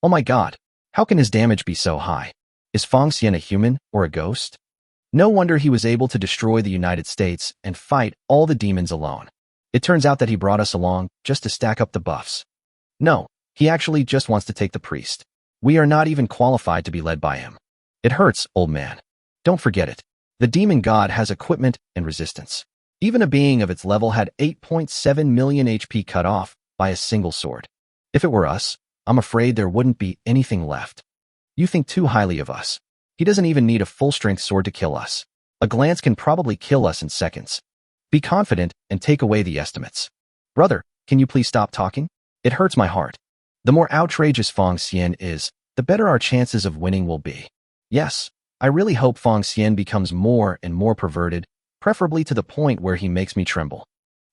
Oh my god, how can his damage be so high? Is Feng Xian a human or a ghost? No wonder he was able to destroy the United States and fight all the demons alone. It turns out that he brought us along just to stack up the buffs. No, he actually just wants to take the priest. We are not even qualified to be led by him. It hurts, old man. Don't forget it. The demon god has equipment and resistance. Even a being of its level had 8.7 million HP cut off by a single sword. If it were us, I'm afraid there wouldn't be anything left. You think too highly of us. He doesn't even need a full-strength sword to kill us. A glance can probably kill us in seconds. Be confident and take away the estimates. Brother, can you please stop talking? It hurts my heart. The more outrageous Feng Xian is, the better our chances of winning will be. Yes, I really hope Feng Xian becomes more and more perverted, preferably to the point where he makes me tremble.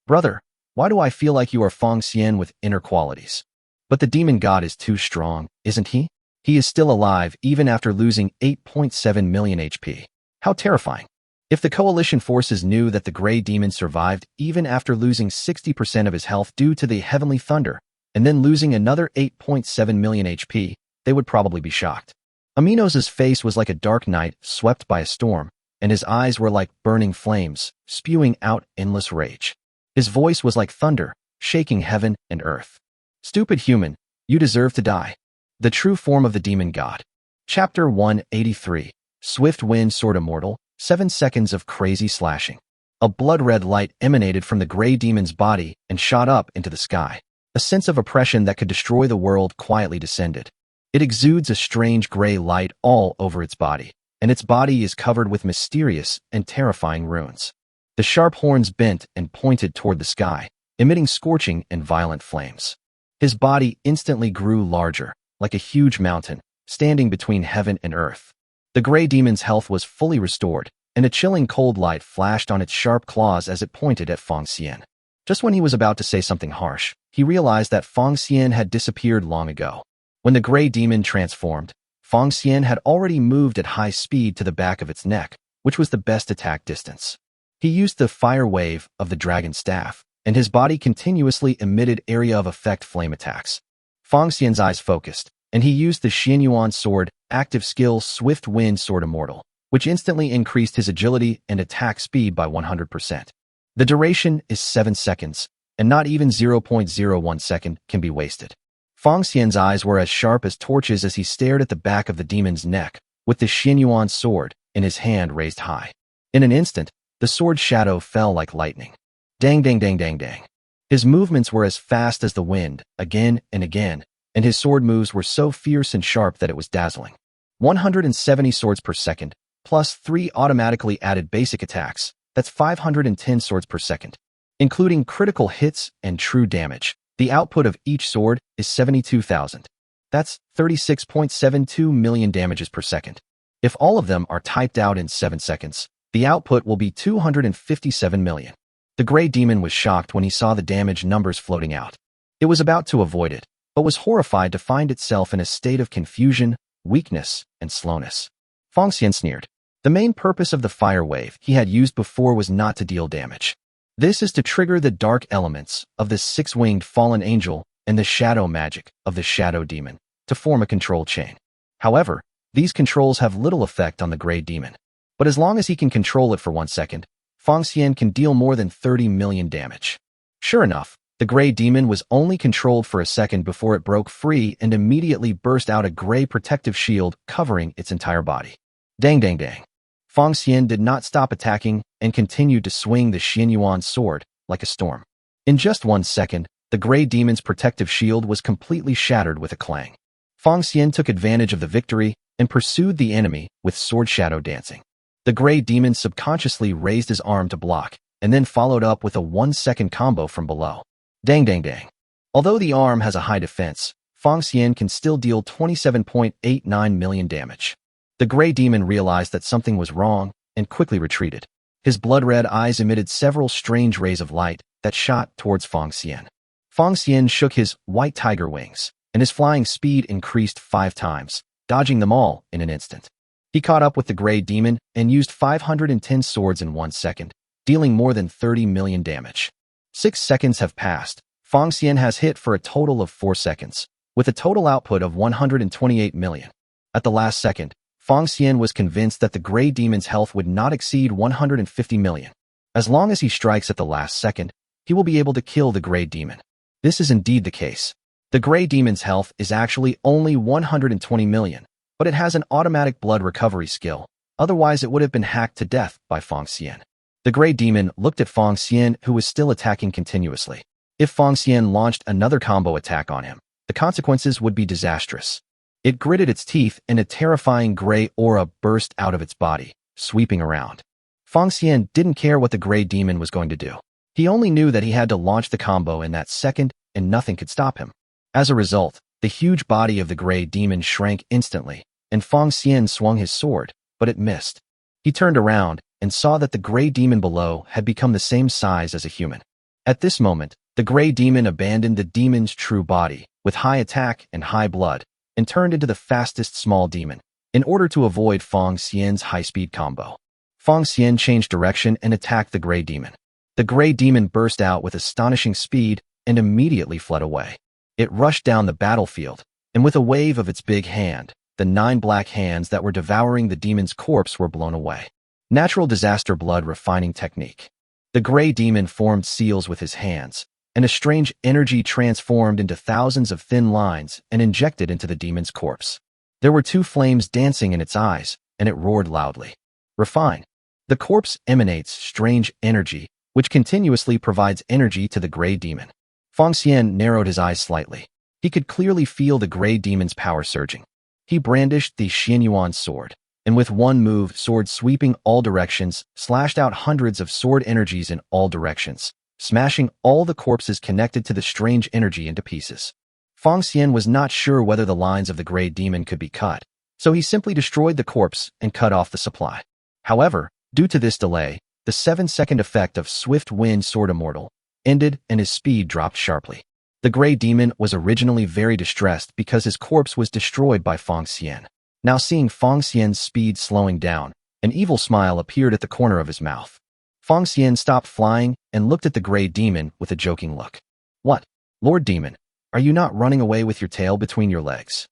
Brother, why do I feel like you are Feng Xian with inner qualities? But the demon god is too strong, isn't he? He is still alive even after losing 8.7 million HP. How terrifying. If the coalition forces knew that the gray demon survived even after losing 60% of his health due to the heavenly thunder, and then losing another 8.7 million HP, they would probably be shocked. Aminos's face was like a dark night swept by a storm, and his eyes were like burning flames, spewing out endless rage. His voice was like thunder, shaking heaven and earth. Stupid human, you deserve to die. The true form of the demon god. Chapter 183. Swift wind sword immortal, 7 seconds of crazy slashing. A blood-red light emanated from the gray demon's body and shot up into the sky. A sense of oppression that could destroy the world quietly descended. It exudes a strange gray light all over its body, and its body is covered with mysterious and terrifying runes. The sharp horns bent and pointed toward the sky, emitting scorching and violent flames. His body instantly grew larger, like a huge mountain, standing between heaven and earth. The gray demon's health was fully restored, and a chilling cold light flashed on its sharp claws as it pointed at Feng Xian. Just when he was about to say something harsh, he realized that Feng Xian had disappeared long ago. When the gray demon transformed, Feng Xian had already moved at high speed to the back of its neck, which was the best attack distance. He used the fire wave of the dragon staff, and his body continuously emitted area of effect flame attacks. Feng Xian's eyes focused, and he used the Xianyuan sword, active skill Swift Wind Sword Immortal, which instantly increased his agility and attack speed by 100%. The duration is 7 seconds, and not even 0.01 second can be wasted. Feng Xian's eyes were as sharp as torches as he stared at the back of the demon's neck, with the Xianyuan sword in his hand raised high. In an instant, the sword's shadow fell like lightning. Dang, dang, dang, dang, dang. His movements were as fast as the wind, again and again, and his sword moves were so fierce and sharp that it was dazzling. 170 swords per second, plus 3 automatically added basic attacks, that's 510 swords per second. Including critical hits and true damage, the output of each sword is 72,000. That's 36.72 million damages per second. If all of them are typed out in 7 seconds, the output will be 257 million. The gray demon was shocked when he saw the damage numbers floating out. It was about to avoid it, but was horrified to find itself in a state of confusion, weakness, and slowness. Feng Xian sneered. The main purpose of the fire wave he had used before was not to deal damage. This is to trigger the dark elements of the six-winged fallen angel and the shadow magic of the shadow demon to form a control chain. However, these controls have little effect on the gray demon. But as long as he can control it for 1 second, Feng Xian can deal more than 30 million damage. Sure enough, the gray demon was only controlled for a second before it broke free and immediately burst out a gray protective shield covering its entire body. Dang, dang, dang. Feng Xian did not stop attacking and continued to swing the Xianyuan sword like a storm. In just 1 second, the gray demon's protective shield was completely shattered with a clang. Feng Xian took advantage of the victory and pursued the enemy with sword shadow dancing. The gray demon subconsciously raised his arm to block and then followed up with a 1-second combo from below. Dang, dang, dang. Although the arm has a high defense, Feng Xian can still deal 27.89 million damage. The gray demon realized that something was wrong and quickly retreated. His blood-red eyes emitted several strange rays of light that shot towards Feng Xian. Feng Xian shook his white tiger wings, and his flying speed increased 5 times, dodging them all in an instant. He caught up with the gray demon and used 510 swords in 1 second, dealing more than 30 million damage. 6 seconds have passed. Feng Xian has hit for a total of 4 seconds, with a total output of 128 million. At the last second, Feng Xian was convinced that the gray demon's health would not exceed 150 million. As long as he strikes at the last second, he will be able to kill the gray demon. This is indeed the case. The gray demon's health is actually only 120 million, but it has an automatic blood recovery skill, otherwise it would have been hacked to death by Feng Xian. The gray demon looked at Feng Xian, who was still attacking continuously. If Feng Xian launched another combo attack on him, the consequences would be disastrous. It gritted its teeth and a terrifying gray aura burst out of its body, sweeping around. Feng Xian didn't care what the gray demon was going to do. He only knew that he had to launch the combo in that second and nothing could stop him. As a result, the huge body of the gray demon shrank instantly, and Feng Xian swung his sword, but it missed. He turned around and saw that the gray demon below had become the same size as a human. At this moment, The gray demon abandoned the demon's true body, with high attack and high blood, and turned into the fastest small demon, in order to avoid Fong Xian's high-speed combo. Fong Xian changed direction and attacked the gray demon. The gray demon burst out with astonishing speed and immediately fled away. It rushed down the battlefield, and with a wave of its big hand, the 9 black hands that were devouring the demon's corpse were blown away. Natural disaster blood refining technique. The gray demon formed seals with his hands, and a strange energy transformed into thousands of thin lines and injected into the demon's corpse. There were 2 flames dancing in its eyes, and it roared loudly. Refine. The corpse emanates strange energy, which continuously provides energy to the gray demon. Fong Xian narrowed his eyes slightly. He could clearly feel the gray demon's power surging. He brandished the Xianyuan sword, and with one move, sword sweeping all directions, slashed out hundreds of sword energies in all directions, smashing all the corpses connected to the strange energy into pieces. Fong Xian was not sure whether the lines of the gray demon could be cut, so he simply destroyed the corpse and cut off the supply. However, due to this delay, the 7-second effect of Swift Wind Sword Immortal ended and his speed dropped sharply. The gray demon was originally very distressed because his corpse was destroyed by Fong Xian. Now seeing Fong Xian's speed slowing down, an evil smile appeared at the corner of his mouth. Fong Xian stopped flying and looked at the gray demon with a joking look. What, Lord Demon, are you not running away with your tail between your legs?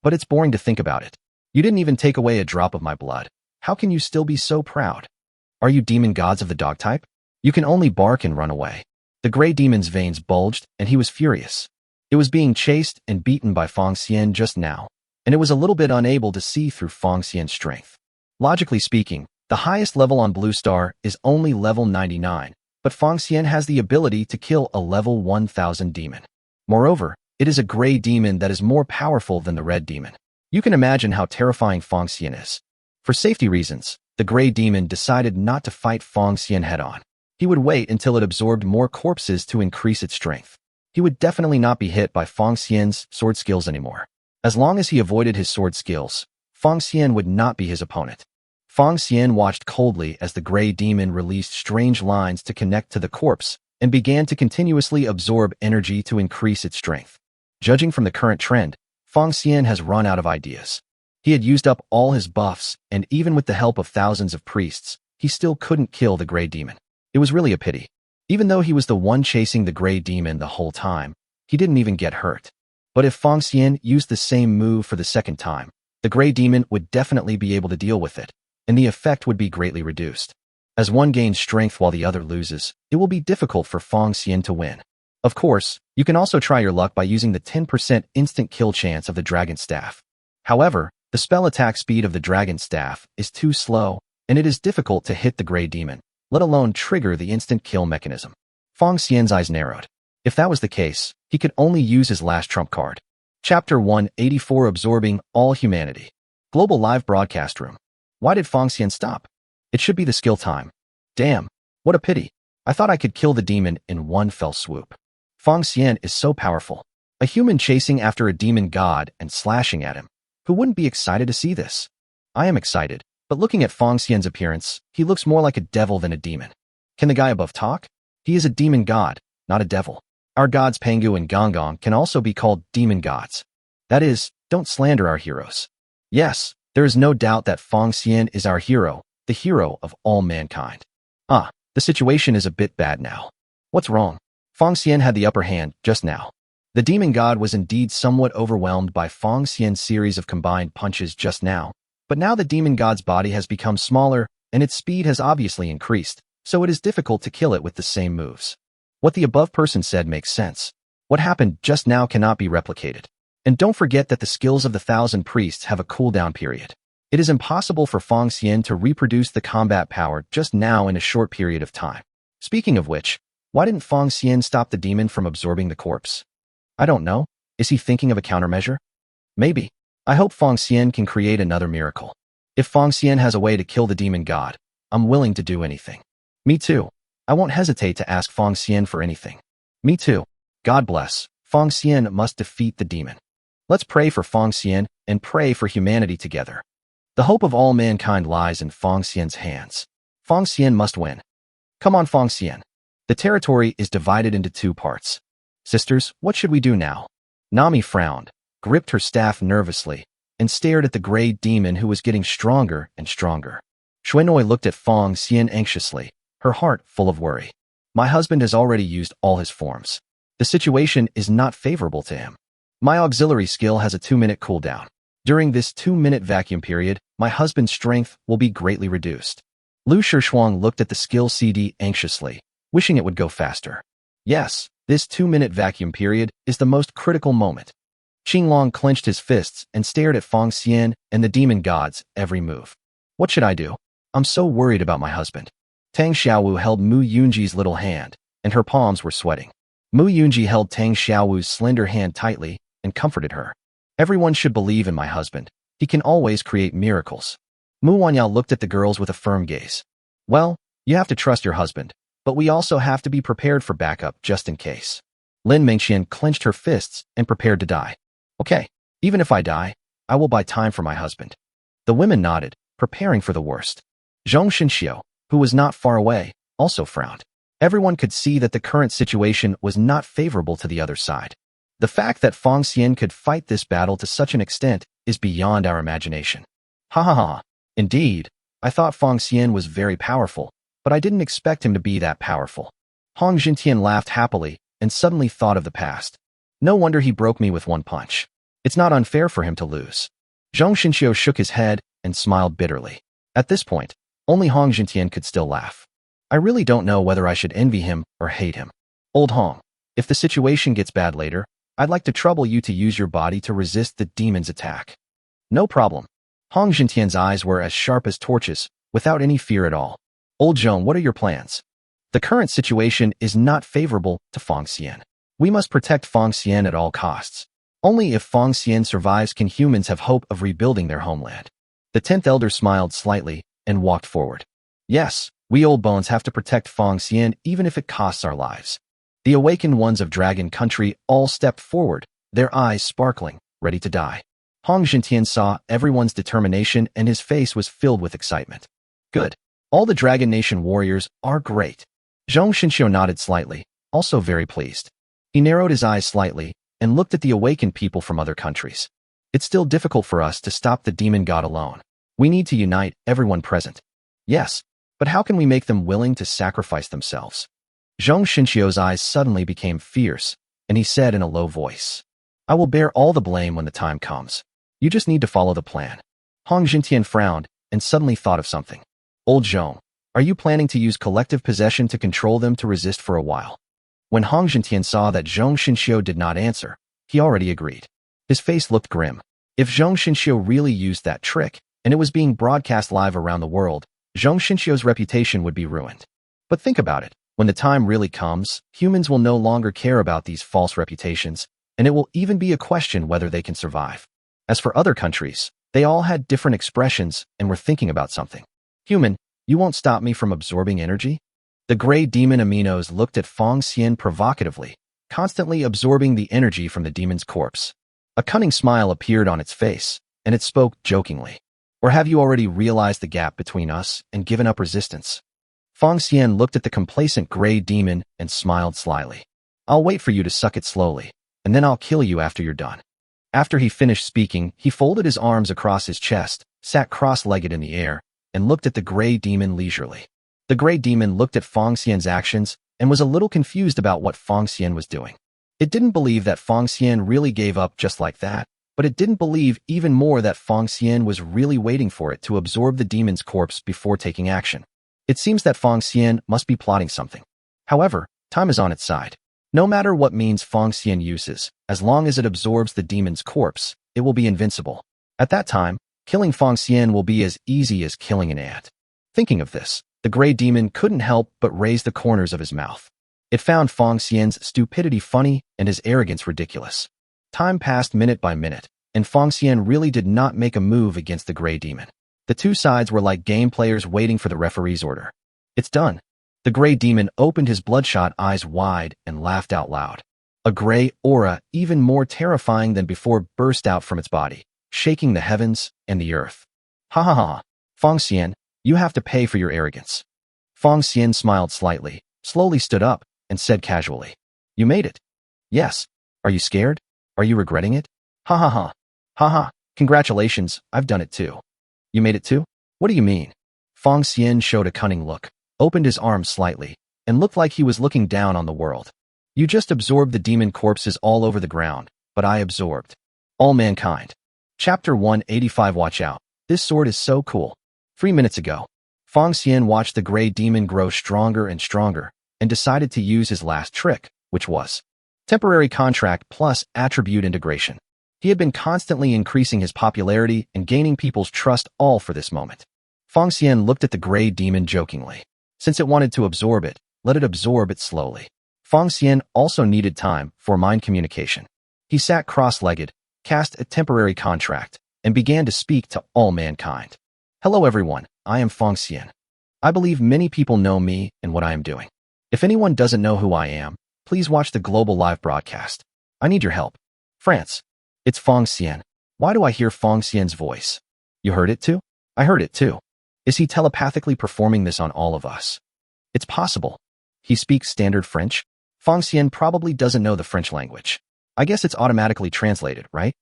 But it's boring to think about it. You didn't even take away a drop of my blood. How can you still be so proud? Are you demon gods of the dog type? You can only bark and run away. The gray demon's veins bulged, and he was furious. It was being chased and beaten by Fong Xian just now, and it was a little bit unable to see through Fong Xian's strength. Logically speaking, the highest level on Blue Star is only level 99, but Fong Xian has the ability to kill a level 1000 demon. Moreover, it is a gray demon that is more powerful than the red demon. You can imagine how terrifying Fong Xian is. For safety reasons, the gray demon decided not to fight Fong Xian head-on. He would wait until it absorbed more corpses to increase its strength. He would definitely not be hit by Fong Xian's sword skills anymore. As long as he avoided his sword skills, Fong Xian would not be his opponent. Fong Xian watched coldly as the gray demon released strange lines to connect to the corpse and began to continuously absorb energy to increase its strength. Judging from the current trend, Fong Xian has run out of ideas. He had used up all his buffs, and even with the help of thousands of priests, he still couldn't kill the gray demon. It was really a pity. Even though he was the one chasing the gray demon the whole time, he didn't even get hurt. But if Fong Xian used the same move for the second time, the gray demon would definitely be able to deal with it, and the effect would be greatly reduced. As one gains strength while the other loses, it will be difficult for Fong Xian to win. Of course, you can also try your luck by using the 10% instant kill chance of the dragon staff. However, the spell attack speed of the dragon staff is too slow, and it is difficult to hit the gray demon, let alone trigger the instant kill mechanism. Fong Xian's eyes narrowed. If that was the case, he could only use his last trump card. Chapter 184 Absorbing All Humanity. Global Live Broadcast Room. Why did Fong Xian stop? It should be the skill time. Damn, what a pity. I thought I could kill the demon in one fell swoop. Fong Xian is so powerful. A human chasing after a demon god and slashing at him. Who wouldn't be excited to see this? I am excited, but looking at Fong Xian's appearance, he looks more like a devil than a demon. Can the guy above talk? He is a demon god, not a devil. Our gods Pangu and Gonggong can also be called demon gods. That is, don't slander our heroes. Yes, there is no doubt that Fong Xian is our hero, the hero of all mankind. The situation is a bit bad now. What's wrong? Fong Xian had the upper hand just now. The demon god was indeed somewhat overwhelmed by Fong Xian's series of combined punches just now, but now the demon god's body has become smaller and its speed has obviously increased, so it is difficult to kill it with the same moves. What the above person said makes sense. What happened just now cannot be replicated. And don't forget that the skills of the 1000 priests have a cooldown period. It is impossible for Fong Xian to reproduce the combat power just now in a short period of time. Speaking of which, why didn't Fong Xian stop the demon from absorbing the corpse? I don't know. Is he thinking of a countermeasure? Maybe. I hope Fong Xian can create another miracle. If Fong Xian has a way to kill the demon god, I'm willing to do anything. Me too. I won't hesitate to ask Fong Xian for anything. Me too. God bless. Fong Xian must defeat the demon. Let's pray for Fong Xian and pray for humanity together. The hope of all mankind lies in Fong Xian's hands. Fong Xian must win. Come on, Fong Xian. The territory is divided into two parts. Sisters, what should we do now? Nami frowned, gripped her staff nervously, and stared at the gray demon who was getting stronger and stronger. Xuanoi looked at Fong Xian anxiously, her heart full of worry. My husband has already used all his forms. The situation is not favorable to him. My auxiliary skill has a 2-minute cooldown. During this 2-minute vacuum period, my husband's strength will be greatly reduced. Lu Shishuang looked at the skill CD anxiously, wishing it would go faster. Yes, this 2-minute vacuum period is the most critical moment. Qinglong clenched his fists and stared at Fong Xian and the demon god's every move. What should I do? I'm so worried about my husband. Tang Xiaowu held Mu Yunji's little hand, and her palms were sweating. Mu Yunji held Tang Xiaowu's slender hand tightly and comforted her. Everyone should believe in my husband. He can always create miracles. Mu Wanyao looked at the girls with a firm gaze. Well, you have to trust your husband, but we also have to be prepared for backup just in case. Lin Mengxian clenched her fists and prepared to die. Okay, even if I die, I will buy time for my husband. The women nodded, preparing for the worst. Zhong Xinxiu, who was not far away, also frowned. Everyone could see that the current situation was not favorable to the other side. The fact that Fong Xian could fight this battle to such an extent is beyond our imagination. Ha ha ha. Indeed, I thought Fong Xian was very powerful, but I didn't expect him to be that powerful. Hong Jintian laughed happily and suddenly thought of the past. No wonder he broke me with one punch. It's not unfair for him to lose. Zhong Xinxiu shook his head and smiled bitterly. At this point, only Hong Jintian could still laugh. I really don't know whether I should envy him or hate him. Old Hong, if the situation gets bad later, I'd like to trouble you to use your body to resist the demon's attack. No problem. Hong Jintian's eyes were as sharp as torches, without any fear at all. Old Zhong, what are your plans? The current situation is not favorable to Fong Xian. We must protect Fong Xian at all costs. Only if Fong Xian survives can humans have hope of rebuilding their homeland. The 10th elder smiled slightly and walked forward. Yes, we old bones have to protect Fong Xian even if it costs our lives. The awakened ones of Dragon Country all stepped forward, their eyes sparkling, ready to die. Hong Jintian saw everyone's determination and his face was filled with excitement. Good. All the Dragon Nation warriors are great. Zhong Xinxiu nodded slightly, also very pleased. He narrowed his eyes slightly and looked at the awakened people from other countries. It's still difficult for us to stop the demon god alone. We need to unite everyone present. Yes, but how can we make them willing to sacrifice themselves? Zhong Xinxiu's eyes suddenly became fierce, and he said in a low voice, I will bear all the blame when the time comes. You just need to follow the plan. Hong Jintian frowned and suddenly thought of something. Old Zhong, are you planning to use collective possession to control them to resist for a while? When Hong Jintian saw that Zhong Xinxiu did not answer, he already agreed. His face looked grim. If Zhong Xinxiu really used that trick, and it was being broadcast live around the world, Zhong Xinxiu's reputation would be ruined. But think about it. When the time really comes, humans will no longer care about these false reputations, and it will even be a question whether they can survive. As for other countries, they all had different expressions and were thinking about something. Human, you won't stop me from absorbing energy? The gray demon aminos looked at Fong Xian provocatively, constantly absorbing the energy from the demon's corpse. A cunning smile appeared on its face, and it spoke jokingly. Or have you already realized the gap between us and given up resistance? Fong Xian looked at the complacent gray demon and smiled slyly. I'll wait for you to suck it slowly, and then I'll kill you after you're done. After he finished speaking, he folded his arms across his chest, sat cross-legged in the air, and looked at the gray demon leisurely. The gray demon looked at Fong Xian's actions and was a little confused about what Fong Xian was doing. It didn't believe that Fong Xian really gave up just like that, but it didn't believe even more that Fong Xian was really waiting for it to absorb the demon's corpse before taking action. It seems that Fong Xian must be plotting something. However, time is on its side. No matter what means Fong Xian uses, as long as it absorbs the demon's corpse, it will be invincible. At that time, killing Fong Xian will be as easy as killing an ant. Thinking of this, the gray demon couldn't help but raise the corners of his mouth. It found Fong Xian's stupidity funny and his arrogance ridiculous. Time passed minute by minute, and Fong Xian really did not make a move against the gray demon. The two sides were like game players waiting for the referee's order. It's done. The gray demon opened his bloodshot eyes wide and laughed out loud. A gray aura, even more terrifying than before, burst out from its body, shaking the heavens and the earth. Ha ha ha. Fong Xian, you have to pay for your arrogance. Fong Xian smiled slightly, slowly stood up, and said casually, "You made it." "Yes." "Are you scared? Are you regretting it?" "Ha ha ha. Ha ha. Congratulations, I've done it too." "You made it too? What do you mean?" Fong Xian showed a cunning look, opened his arms slightly, and looked like he was looking down on the world. "You just absorbed the demon corpses all over the ground, but I absorbed all mankind." Chapter 185. Watch out. This sword is so cool. 3 minutes ago, Fong Xian watched the gray demon grow stronger and stronger, and decided to use his last trick, which was temporary contract plus attribute integration. He had been constantly increasing his popularity and gaining people's trust, all for this moment. Fong Xian looked at the gray demon jokingly. Since it wanted to absorb it, let it absorb it slowly. Fong Xian also needed time for mind communication. He sat cross-legged, cast a temporary contract, and began to speak to all mankind. "Hello everyone, I am Fong Xian. I believe many people know me and what I am doing. If anyone doesn't know who I am, please watch the global live broadcast. I need your help. France. It's Fong Xian. Why do I hear Fong Xian's voice? You heard it too? I heard it too. Is he telepathically performing this on all of us? It's possible. He speaks standard French? Fong Xian probably doesn't know the French language. I guess it's automatically translated, right?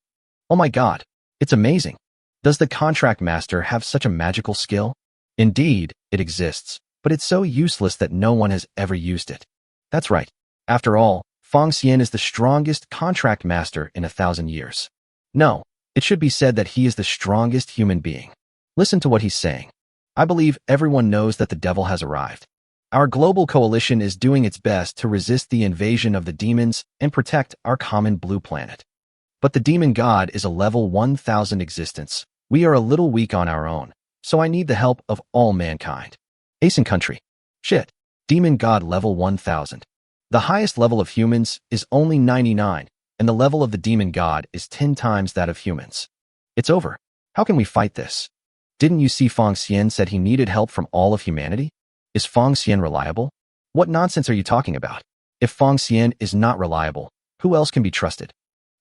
Oh my god, it's amazing. Does the contract master have such a magical skill? Indeed, it exists, but it's so useless that no one has ever used it. That's right. After all, Fong Xian is the strongest contract master in 1,000 years. No, it should be said that he is the strongest human being. Listen to what he's saying. I believe everyone knows that the devil has arrived. Our global coalition is doing its best to resist the invasion of the demons and protect our common blue planet. But the demon god is a level 1,000 existence. We are a little weak on our own, so I need the help of all mankind. Asian country. Shit. Demon god level 1,000. The highest level of humans is only 99, and the level of the demon god is 10 times that of humans. It's over. How can we fight this? Didn't you see Fong Xian said he needed help from all of humanity? Is Fong Xian reliable? What nonsense are you talking about? If Fong Xian is not reliable, who else can be trusted?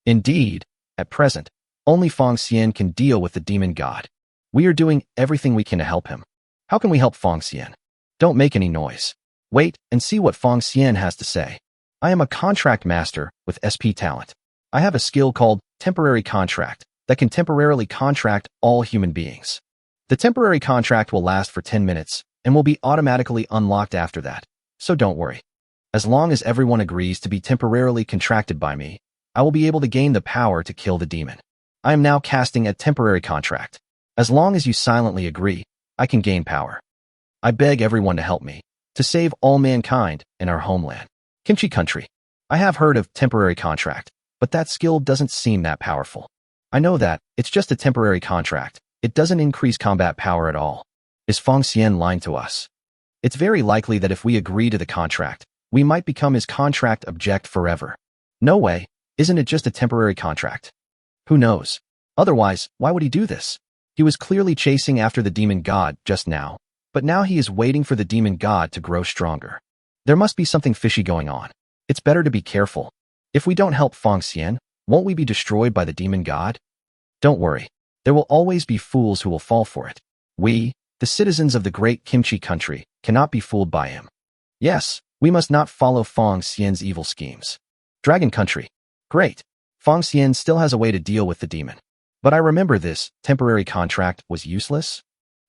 Indeed, at present, only Fong Xian can deal with the demon god. We are doing everything we can to help him. How can we help Fong Xian? Don't make any noise. Wait and see what Fong Xian has to say. I am a contract master with SP talent. I have a skill called temporary contract that can temporarily contract all human beings. The temporary contract will last for 10 minutes and will be automatically unlocked after that, so don't worry. As long as everyone agrees to be temporarily contracted by me, I will be able to gain the power to kill the demon. I am now casting a temporary contract. As long as you silently agree, I can gain power. I beg everyone to help me, to save all mankind in our homeland. Kimchi country. I have heard of temporary contract, but that skill doesn't seem that powerful. I know that, it's just a temporary contract. It doesn't increase combat power at all. Is Fong Xian lying to us? It's very likely that if we agree to the contract, we might become his contract object forever. No way, isn't it just a temporary contract? Who knows? Otherwise, why would he do this? He was clearly chasing after the demon god just now, but now he is waiting for the demon god to grow stronger. There must be something fishy going on. It's better to be careful. If we don't help Fong Xian, won't we be destroyed by the demon god? Don't worry. There will always be fools who will fall for it. We, the citizens of the great Kimchi country, cannot be fooled by him. Yes, we must not follow Fong Xian's evil schemes. Dragon country. Great. Fong Xian still has a way to deal with the demon. But I remember this temporary contract was useless.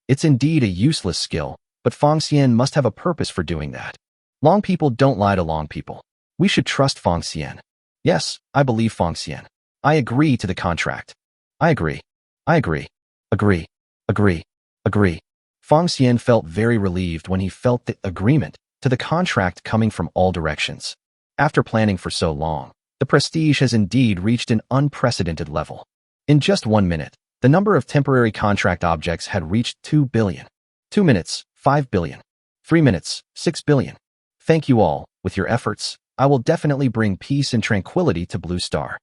It's indeed a useless skill, but Fong Xian must have a purpose for doing that. Long people don't lie to long people. We should trust Fong Xian. Yes, I believe Fong Xian. I agree to the contract. I agree. I agree. Agree. Agree. Agree. Fong Xian felt very relieved when he felt the agreement to the contract coming from all directions. After planning for so long, the prestige has indeed reached an unprecedented level. In just 1 minute, the number of temporary contract objects had reached 2 billion. 2 minutes, 5 billion. 3 minutes, 6 billion. Thank you all. With your efforts, I will definitely bring peace and tranquility to Blue Star.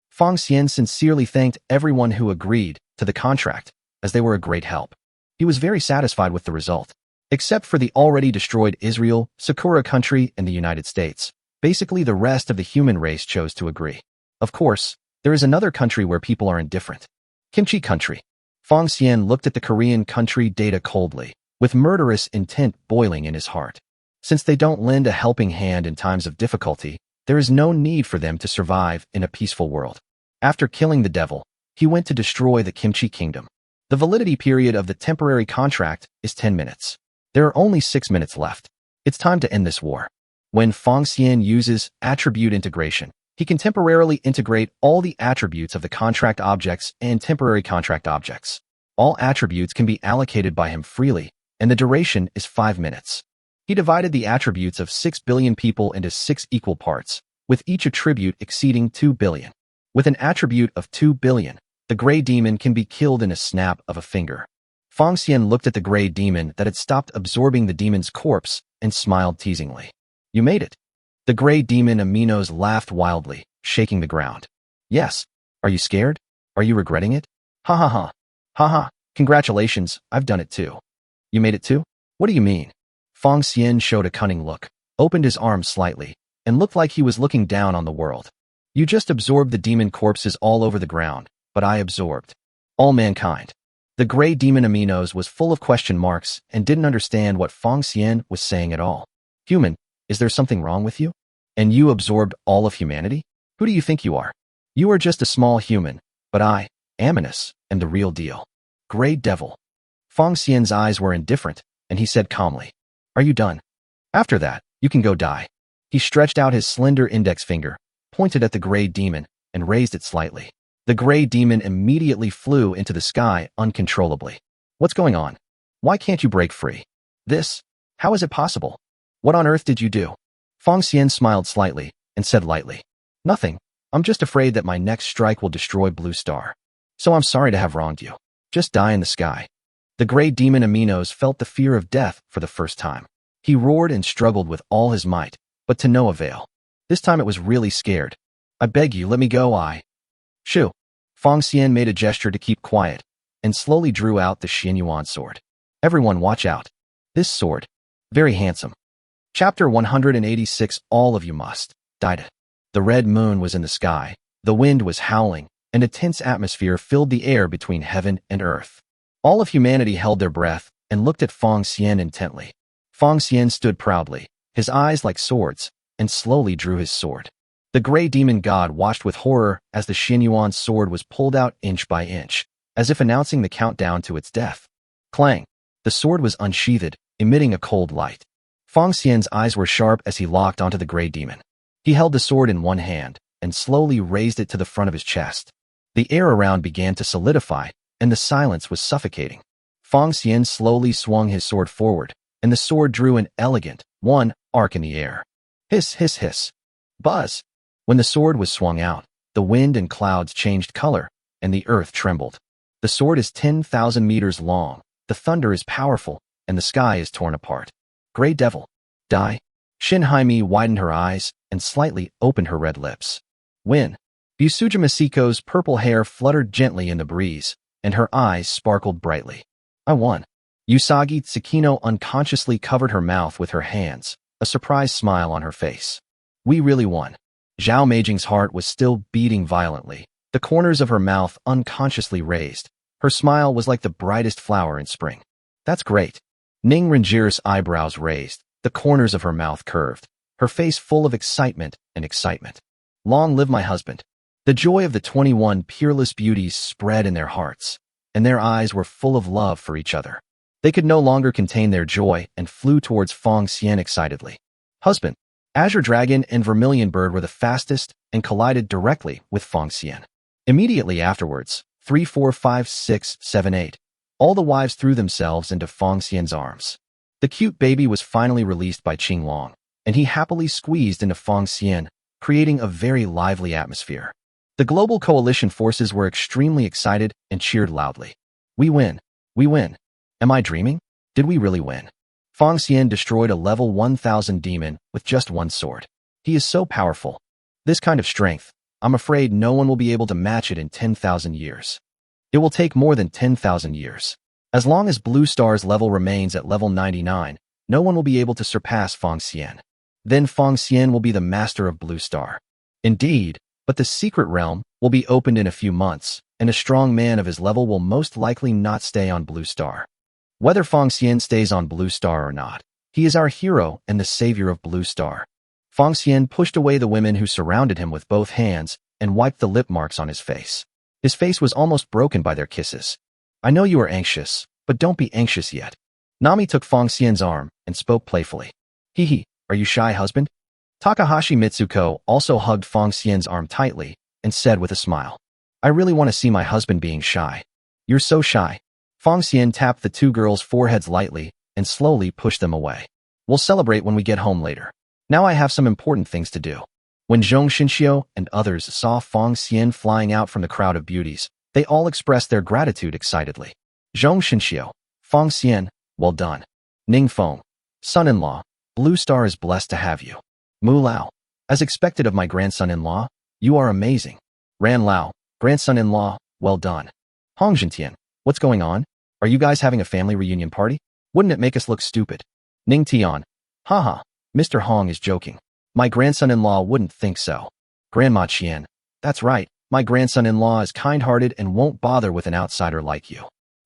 Fong Xian sincerely thanked everyone who agreed to the contract, as they were a great help. He was very satisfied with the result. Except for the already destroyed Israel, Sakura country, and the United States. Basically, the rest of the human race chose to agree. Of course, there is another country where people are indifferent. Kimchi country. Fong Xian looked at the Korean country data coldly, with murderous intent boiling in his heart. Since they don't lend a helping hand in times of difficulty, there is no need for them to survive in a peaceful world. After killing the devil, he went to destroy the Kimchi Kingdom. The validity period of the temporary contract is 10 minutes. There are only 6 minutes left. It's time to end this war. When Feng Xian uses attribute integration, he can temporarily integrate all the attributes of the contract objects and temporary contract objects. All attributes can be allocated by him freely, and the duration is 5 minutes. He divided the attributes of 6 billion people into 6 equal parts, with each attribute exceeding 2 billion. With an attribute of 2 billion, the gray demon can be killed in a snap of a finger. Feng Xian looked at the gray demon that had stopped absorbing the demon's corpse and smiled teasingly. You made it. The gray demon aminos laughed wildly, shaking the ground. Yes. Are you scared? Are you regretting it? Ha ha ha. Ha ha. Congratulations, I've done it too. You made it too? What do you mean? Feng Xian showed a cunning look, opened his arms slightly, and looked like he was looking down on the world. You just absorbed the demon corpses all over the ground, but I absorbed all mankind. The gray demon aminos was full of question marks and didn't understand what Feng Xian was saying at all. Human, is there something wrong with you? And you absorbed all of humanity? Who do you think you are? You are just a small human, but I, Aminus, am the real deal. Gray devil. Feng Xian's eyes were indifferent, and he said calmly, Are you done? After that, you can go die. He stretched out his slender index finger, pointed at the gray demon, and raised it slightly. The gray demon immediately flew into the sky uncontrollably. What's going on? Why can't you break free? This? How is it possible? What on earth did you do? Feng Xian smiled slightly and said lightly, Nothing. I'm just afraid that my next strike will destroy Blue Star. So I'm sorry to have wronged you. Just die in the sky. The gray demon aminos felt the fear of death for the first time. He roared and struggled with all his might, but to no avail. This time it was really scared. I beg you, let me go, Shoo. Feng Xian made a gesture to keep quiet, and slowly drew out the Xianyuan sword. Everyone watch out. This sword. Very handsome. Chapter 186 All of you must. Died. The red moon was in the sky, the wind was howling, and a tense atmosphere filled the air between heaven and earth. All of humanity held their breath and looked at Feng Xian intently. Feng Xian stood proudly, his eyes like swords, and slowly drew his sword. The gray demon god watched with horror as the Xianyuan sword was pulled out inch by inch, as if announcing the countdown to its death. Clang! The sword was unsheathed, emitting a cold light. Feng Xian's eyes were sharp as he locked onto the gray demon. He held the sword in one hand and slowly raised it to the front of his chest. The air around began to solidify, and the silence was suffocating. Feng Xian slowly swung his sword forward, and the sword drew an elegant, one arc in the air. Hiss, hiss, hiss. Buzz! When the sword was swung out, the wind and clouds changed color, and the earth trembled. The sword is 10,000 meters long, the thunder is powerful, and the sky is torn apart. Gray devil. Die. Shin Haimi widened her eyes and slightly opened her red lips. Win. Busuja Masiko's purple hair fluttered gently in the breeze, and her eyes sparkled brightly. I won. Usagi Tsukino unconsciously covered her mouth with her hands, a surprised smile on her face. We really won. Zhao Meijing's heart was still beating violently, the corners of her mouth unconsciously raised. Her smile was like the brightest flower in spring. That's great. Ning Renjir's eyebrows raised, the corners of her mouth curved, her face full of excitement and excitement. Long live my husband. The joy of the 21 peerless beauties spread in their hearts, and their eyes were full of love for each other. They could no longer contain their joy and flew towards Feng Xian excitedly. Husband. Azure Dragon and Vermilion Bird were the fastest and collided directly with Feng Xian. Immediately afterwards, 3, 4, 5, 6, 7, 8. All the wives threw themselves into Feng Xian's arms. The cute baby was finally released by Qinglong, and he happily squeezed into Feng Xian, creating a very lively atmosphere. The global coalition forces were extremely excited and cheered loudly. We win. We win. Am I dreaming? Did we really win? Feng Xian destroyed a level 1000 demon with just one sword. He is so powerful. This kind of strength, I'm afraid no one will be able to match it in 10,000 years. It will take more than 10,000 years. As long as Blue Star's level remains at level 99, no one will be able to surpass Feng Xian. Then Feng Xian will be the master of Blue Star. Indeed, but the secret realm will be opened in a few months, and a strong man of his level will most likely not stay on Blue Star. Whether Feng Xian stays on Blue Star or not, He is our hero and the savior of Blue Star. Fong Xian pushed away the women who surrounded him with both hands and wiped the lip marks on his face. His face was almost broken by their kisses. I know you are anxious, but don't be anxious yet. Nami took Fong Xian's arm and spoke playfully. Hee, are you shy, husband? Takahashi Mitsuko also hugged Fong Xian's arm tightly and said with a smile, I really want to see my husband being shy. You're so shy. Fong Xian tapped the two girls' foreheads lightly and slowly pushed them away. We'll celebrate when we get home later. Now I have some important things to do. When Zhong Xinxiu and others saw Fong Xian flying out from the crowd of beauties, they all expressed their gratitude excitedly. Zhong Xinxiu, Fong Xian, well done. Ning Feng, son-in-law, Blue Star is blessed to have you. Mu Lao, as expected of my grandson-in-law, you are amazing. Ran Lao, grandson-in-law, well done. Hong Jintian, what's going on? Are you guys having a family reunion party? Wouldn't it make us look stupid? Ning Tian, haha, Mr. Hong is joking. My grandson-in-law wouldn't think so. Grandma Qian, that's right, my grandson-in-law is kind-hearted and won't bother with an outsider like you.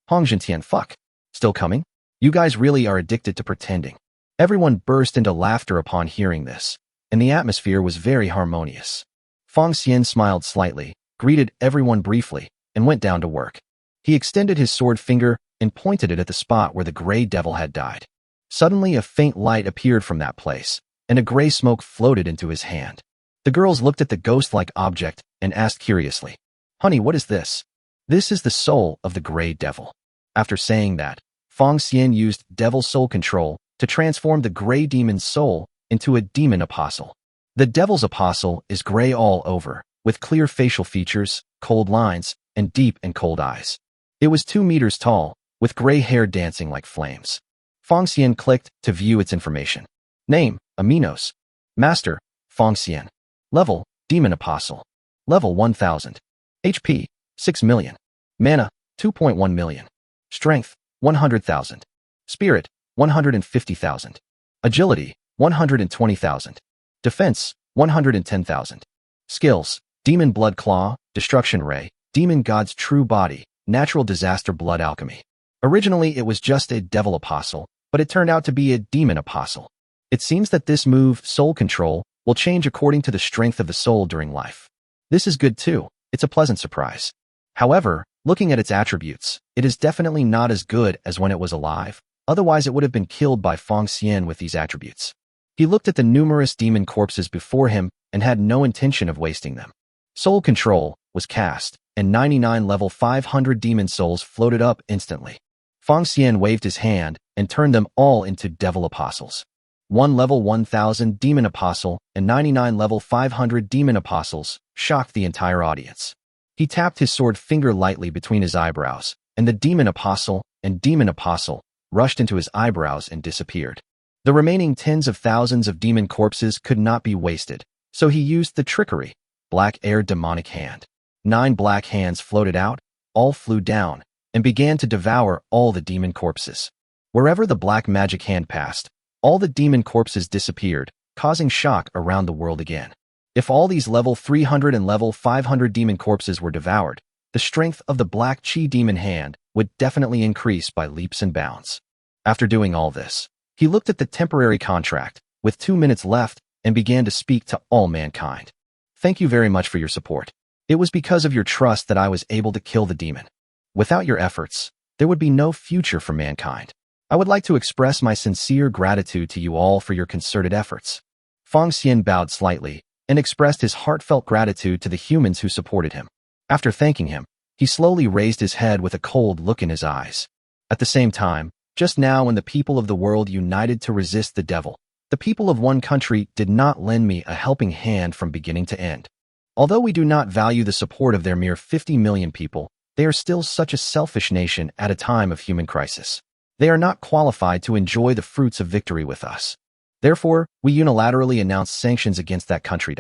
Hong Jintian, fuck. Still coming? You guys really are addicted to pretending. Everyone burst into laughter upon hearing this, and the atmosphere was very harmonious. Fong Xian smiled slightly, greeted everyone briefly, and went down to work. He extended his sword finger and pointed it at the spot where the gray devil had died. Suddenly a faint light appeared from that place, and a gray smoke floated into his hand. The girls looked at the ghost-like object and asked curiously, Honey, what is this? This is the soul of the gray devil. After saying that, Fong Xian used devil soul control to transform the gray demon's soul into a demon apostle. The devil's apostle is gray all over, with clear facial features, cold lines, and deep and cold eyes. It was 2 meters tall, with gray hair dancing like flames. Fong Xian clicked to view its information. Name, Aminos. Master, Fong Xian. Level, Demon Apostle. Level 1000. HP, 6 million. Mana, 2.1 million. Strength, 100,000. Spirit, 150,000. Agility, 120,000. Defense, 110,000. Skills, Demon Blood Claw, Destruction Ray, Demon God's True Body, Natural Disaster Blood Alchemy. Originally, it was just a Devil Apostle, but it turned out to be a Demon Apostle. It seems that this move, Soul Control, will change according to the strength of the soul during life. This is good too. It's a pleasant surprise. However, looking at its attributes, it is definitely not as good as when it was alive, otherwise it would have been killed by Fong Xian with these attributes. He looked at the numerous demon corpses before him and had no intention of wasting them. Soul Control was cast, and 99 level 500 demon souls floated up instantly. Fong Xian waved his hand and turned them all into devil apostles. 1 level 1000 demon apostle and 99 level 500 demon apostles shocked the entire audience. He tapped his sword finger lightly between his eyebrows, and the demon apostle and demon apostle rushed into his eyebrows and disappeared. The remaining tens of thousands of demon corpses could not be wasted, so he used the trickery, Black Air Demonic Hand. 9 black hands floated out, all flew down, and began to devour all the demon corpses. Wherever the black magic hand passed, all the demon corpses disappeared, causing shock around the world again. If all these level 300 and level 500 demon corpses were devoured, the strength of the black chi demon hand would definitely increase by leaps and bounds. After doing all this, he looked at the temporary contract, with 2 minutes left, and began to speak to all mankind. Thank you very much for your support. It was because of your trust that I was able to kill the demon. Without your efforts, there would be no future for mankind. I would like to express my sincere gratitude to you all for your concerted efforts. Fong Xian bowed slightly and expressed his heartfelt gratitude to the humans who supported him. After thanking him, he slowly raised his head with a cold look in his eyes. At the same time, just now when the people of the world united to resist the devil, the people of one country did not lend me a helping hand from beginning to end. Although we do not value the support of their mere 50 million people, they are still such a selfish nation at a time of human crisis. They are not qualified to enjoy the fruits of victory with us. Therefore, we unilaterally announce sanctions against that country.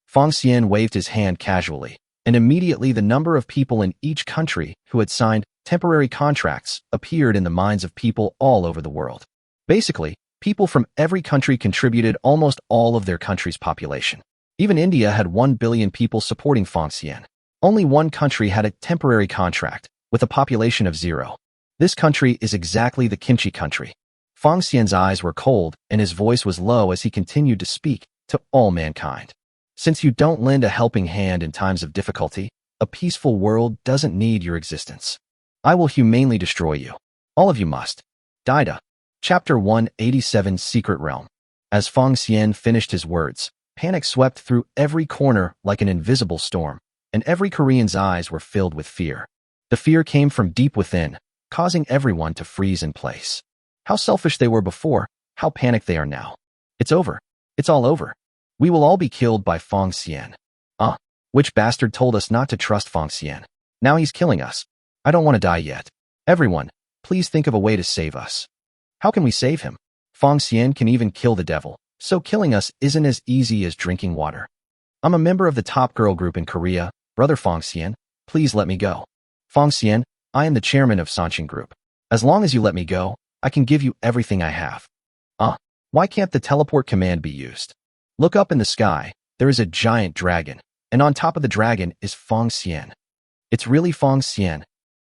Fong Xian waved his hand casually, and immediately the number of people in each country who had signed temporary contracts appeared in the minds of people all over the world. Basically, people from every country contributed almost all of their country's population. Even India had 1 billion people supporting Fong Xian. Only one country had a temporary contract, with a population of 0. This country is exactly the Kimchi country. Feng Xian's eyes were cold, and his voice was low as he continued to speak to all mankind. Since you don't lend a helping hand in times of difficulty, a peaceful world doesn't need your existence. I will humanely destroy you. All of you must. Dida. Chapter 187 Secret Realm. As Feng Xian finished his words, panic swept through every corner like an invisible storm, and every Korean's eyes were filled with fear. The fear came from deep within, causing everyone to freeze in place. How selfish they were before, how panicked they are now. It's over. It's all over. We will all be killed by Feng Xian. Which bastard told us not to trust Feng Xian? Now he's killing us. I don't want to die yet. Everyone, please think of a way to save us. How can we save him? Feng Xian can even kill the devil, so killing us isn't as easy as drinking water. I'm a member of the top girl group in Korea, Brother Feng Xian. Please let me go. Feng Xian, I am the chairman of Sanqing Group. As long as you let me go, I can give you everything I have. Why can't the teleport command be used? Look up in the sky, there is a giant dragon, and on top of the dragon is Feng Xian. It's really Feng Xian.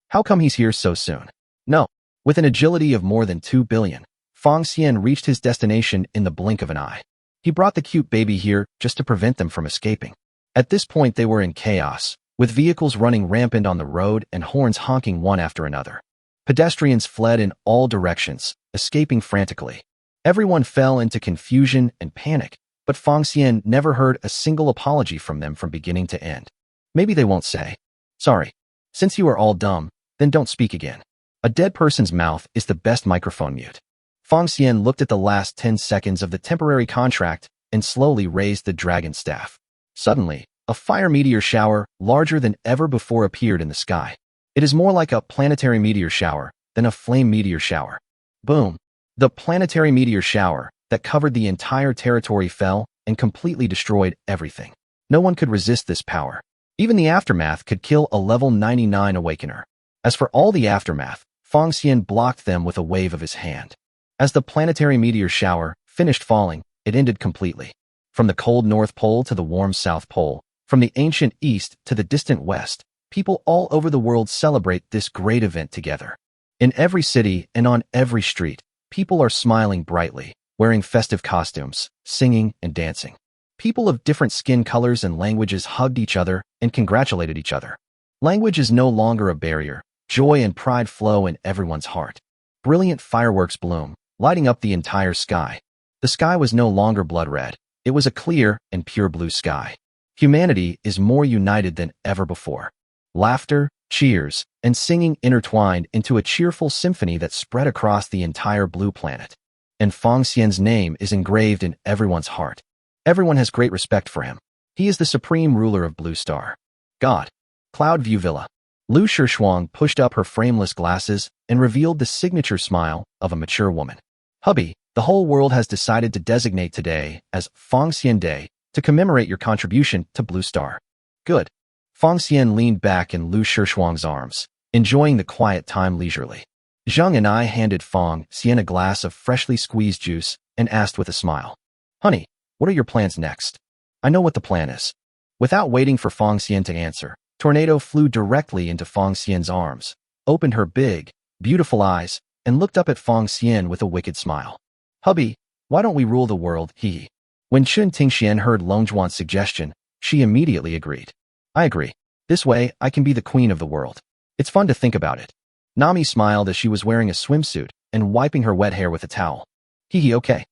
How come he's here so soon? No. With an agility of more than 2 billion, Feng Xian reached his destination in the blink of an eye. He brought the cute baby here just to prevent them from escaping. At this point they were in chaos, with vehicles running rampant on the road and horns honking one after another. Pedestrians fled in all directions, escaping frantically. Everyone fell into confusion and panic, but Feng Xian never heard a single apology from them from beginning to end. Maybe they won't say, "Sorry. Since you are all dumb, then don't speak again." A dead person's mouth is the best microphone mute. Feng Xian looked at the last 10 seconds of the temporary contract and slowly raised the dragon staff. Suddenly, a fire meteor shower larger than ever before appeared in the sky. It is more like a planetary meteor shower than a flame meteor shower. Boom! The planetary meteor shower that covered the entire territory fell and completely destroyed everything. No one could resist this power. Even the aftermath could kill a level 99 awakener. As for all the aftermath, Feng Xian blocked them with a wave of his hand. As the planetary meteor shower finished falling, it ended completely. From the cold North Pole to the warm South Pole, from the ancient East to the distant West, people all over the world celebrate this great event together. In every city and on every street, people are smiling brightly, wearing festive costumes, singing and dancing. People of different skin colors and languages hugged each other and congratulated each other. Language is no longer a barrier. Joy and pride flow in everyone's heart. Brilliant fireworks bloom, lighting up the entire sky. The sky was no longer blood red. It was a clear and pure blue sky. Humanity is more united than ever before. Laughter, cheers, and singing intertwined into a cheerful symphony that spread across the entire blue planet. And Feng Xian's name is engraved in everyone's heart. Everyone has great respect for him. He is the supreme ruler of Blue Star. God. Cloud View Villa. Lu Shishuang pushed up her frameless glasses and revealed the signature smile of a mature woman. Hubby, the whole world has decided to designate today as Feng Xian Day to commemorate your contribution to Blue Star. Good. Feng Xian leaned back in Lu Shishuang's arms, enjoying the quiet time leisurely. Zheng and I handed Feng Xian a glass of freshly squeezed juice and asked with a smile, "Honey, what are your plans next?" "I know what the plan is." Without waiting for Feng Xian to answer, Tornado flew directly into Feng Xian's arms, opened her big, beautiful eyes, and looked up at Feng Xian with a wicked smile. "Hubby, why don't we rule the world, he?" When Chun Tingxian heard Longzhuan's suggestion, she immediately agreed. "I agree. This way, I can be the queen of the world. It's fun to think about it." Nami smiled as she was wearing a swimsuit and wiping her wet hair with a towel. Hee okay.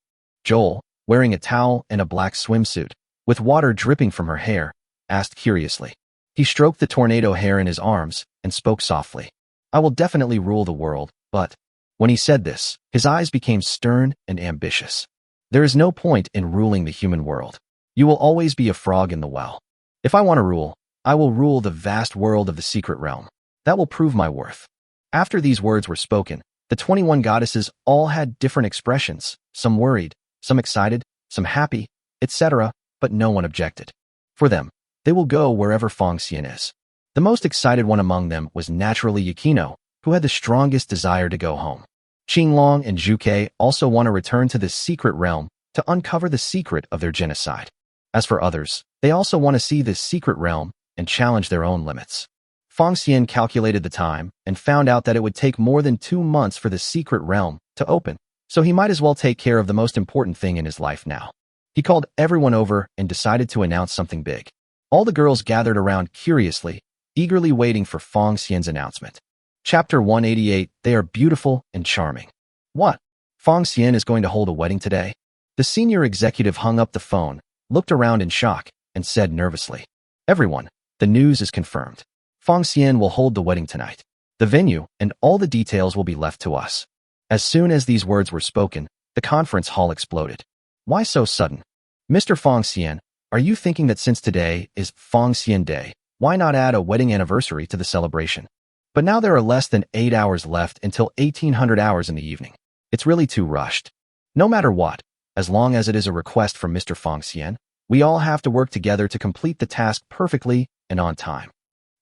Joel, wearing a towel and a black swimsuit, with water dripping from her hair, asked curiously. He stroked the tornado hair in his arms and spoke softly. "I will definitely rule the world, but..." When he said this, his eyes became stern and ambitious. "There is no point in ruling the human world. You will always be a frog in the well. If I want to rule, I will rule the vast world of the secret realm. That will prove my worth." After these words were spoken, the 21 goddesses all had different expressions, some worried, some excited, some happy, etc., but no one objected. For them, they will go wherever Feng Xian is. The most excited one among them was naturally Yukino, who had the strongest desire to go home. Qinglong and Zhuke also want to return to this secret realm to uncover the secret of their genocide. As for others, they also want to see this secret realm and challenge their own limits. Feng Xian calculated the time and found out that it would take more than 2 months for the secret realm to open, so he might as well take care of the most important thing in his life now. He called everyone over and decided to announce something big. All the girls gathered around curiously, eagerly waiting for Fong Xian's announcement. Chapter 188, They are beautiful and charming. What? Fong Xian is going to hold a wedding today? The senior executive hung up the phone, looked around in shock, and said nervously, Everyone, the news is confirmed. Fong Xian will hold the wedding tonight. The venue and all the details will be left to us. As soon as these words were spoken, the conference hall exploded. Why so sudden? Mr. Fong Xian, are you thinking that since today is Fong Xian Day, why not add a wedding anniversary to the celebration? But now there are less than 8 hours left until 1800 hours in the evening. It's really too rushed. No matter what, as long as it is a request from Mr. Fong Xian, we all have to work together to complete the task perfectly and on time.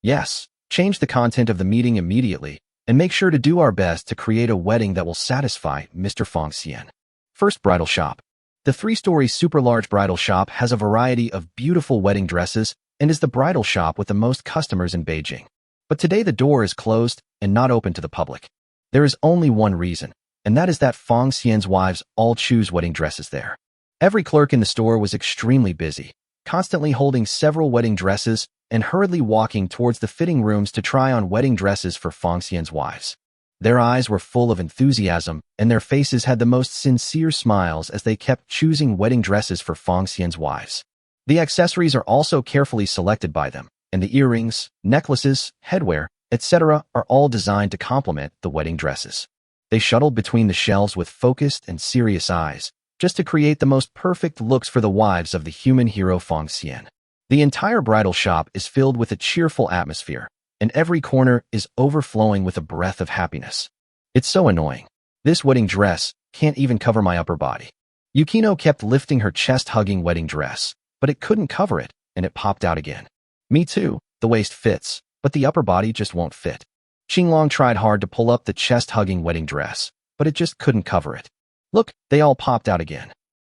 Yes, change the content of the meeting immediately and make sure to do our best to create a wedding that will satisfy Mr. Fong Xian. First bridal shop. The 3-story super large bridal shop has a variety of beautiful wedding dresses and is the bridal shop with the most customers in Beijing. But today the door is closed and not open to the public. There is only one reason, and that is that Fong Xian's wives all choose wedding dresses there. Every clerk in the store was extremely busy, constantly holding several wedding dresses and hurriedly walking towards the fitting rooms to try on wedding dresses for Fong Xian's wives. Their eyes were full of enthusiasm, and their faces had the most sincere smiles as they kept choosing wedding dresses for Fong Xian's wives. The accessories are also carefully selected by them, and the earrings, necklaces, headwear, etc. are all designed to complement the wedding dresses. They shuttled between the shelves with focused and serious eyes, just to create the most perfect looks for the wives of the human hero Fong Xian. The entire bridal shop is filled with a cheerful atmosphere, and every corner is overflowing with a breath of happiness. It's so annoying. This wedding dress can't even cover my upper body. Yukino kept lifting her chest-hugging wedding dress, but it couldn't cover it, and it popped out again. Me too, the waist fits, but the upper body just won't fit. Qinglong tried hard to pull up the chest-hugging wedding dress, but it just couldn't cover it. Look, they all popped out again.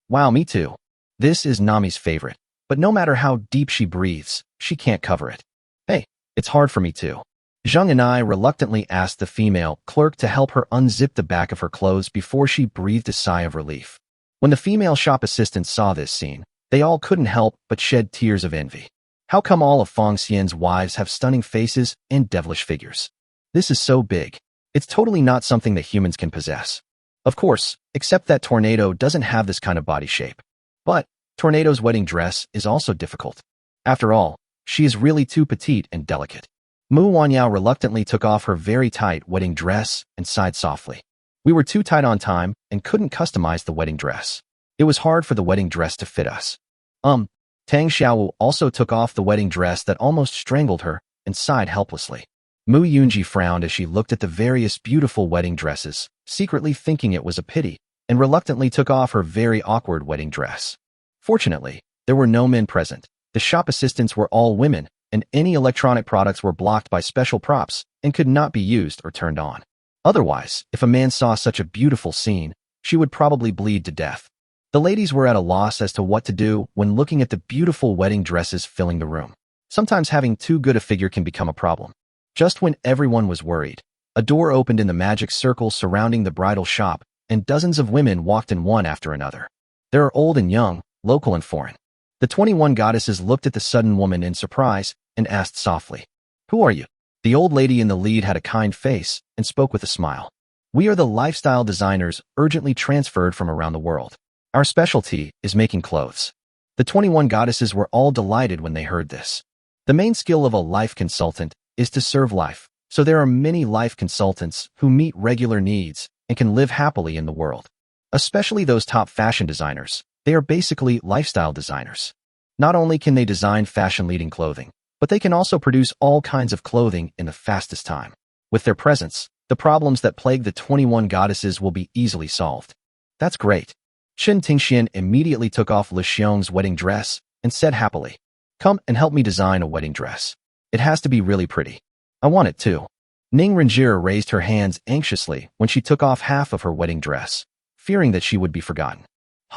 Wow, me too. This is Nami's favorite, but no matter how deep she breathes, she can't cover it. Hey, it's hard for me too. Zheng and I reluctantly asked the female clerk to help her unzip the back of her clothes before she breathed a sigh of relief. When the female shop assistants saw this scene, they all couldn't help but shed tears of envy. How come all of Fong Xian's wives have stunning faces and devilish figures? This is so big. It's totally not something that humans can possess. Of course, except that Tornado doesn't have this kind of body shape. But Tornado's wedding dress is also difficult. After all, she is really too petite and delicate. Mu Wanyao reluctantly took off her very tight wedding dress and sighed softly. We were too tight on time and couldn't customize the wedding dress. It was hard for the wedding dress to fit us. Tang Xiaowu also took off the wedding dress that almost strangled her and sighed helplessly. Mu Yunji frowned as she looked at the various beautiful wedding dresses, secretly thinking it was a pity, and reluctantly took off her very awkward wedding dress. Fortunately, there were no men present. The shop assistants were all women, and any electronic products were blocked by special props and could not be used or turned on. Otherwise, if a man saw such a beautiful scene, she would probably bleed to death. The ladies were at a loss as to what to do when looking at the beautiful wedding dresses filling the room. Sometimes having too good a figure can become a problem. Just when everyone was worried, a door opened in the magic circle surrounding the bridal shop, and dozens of women walked in one after another. There are old and young, local and foreign. The 21 goddesses looked at the sudden woman in surprise and asked softly, "Who are you?" The old lady in the lead had a kind face and spoke with a smile. "We are the lifestyle designers urgently transferred from around the world. Our specialty is making clothes." The 21 goddesses were all delighted when they heard this. The main skill of a life consultant is to serve life, so there are many life consultants who meet regular needs and can live happily in the world. Especially those top fashion designers, they are basically lifestyle designers. Not only can they design fashion-leading clothing, but they can also produce all kinds of clothing in the fastest time. With their presence, the problems that plague the 21 goddesses will be easily solved. That's great. Chen Tingxian immediately took off Li Xiong's wedding dress and said happily, "Come and help me design a wedding dress. It has to be really pretty. I want it too." Ning Renjie raised her hands anxiously when she took off half of her wedding dress, fearing that she would be forgotten.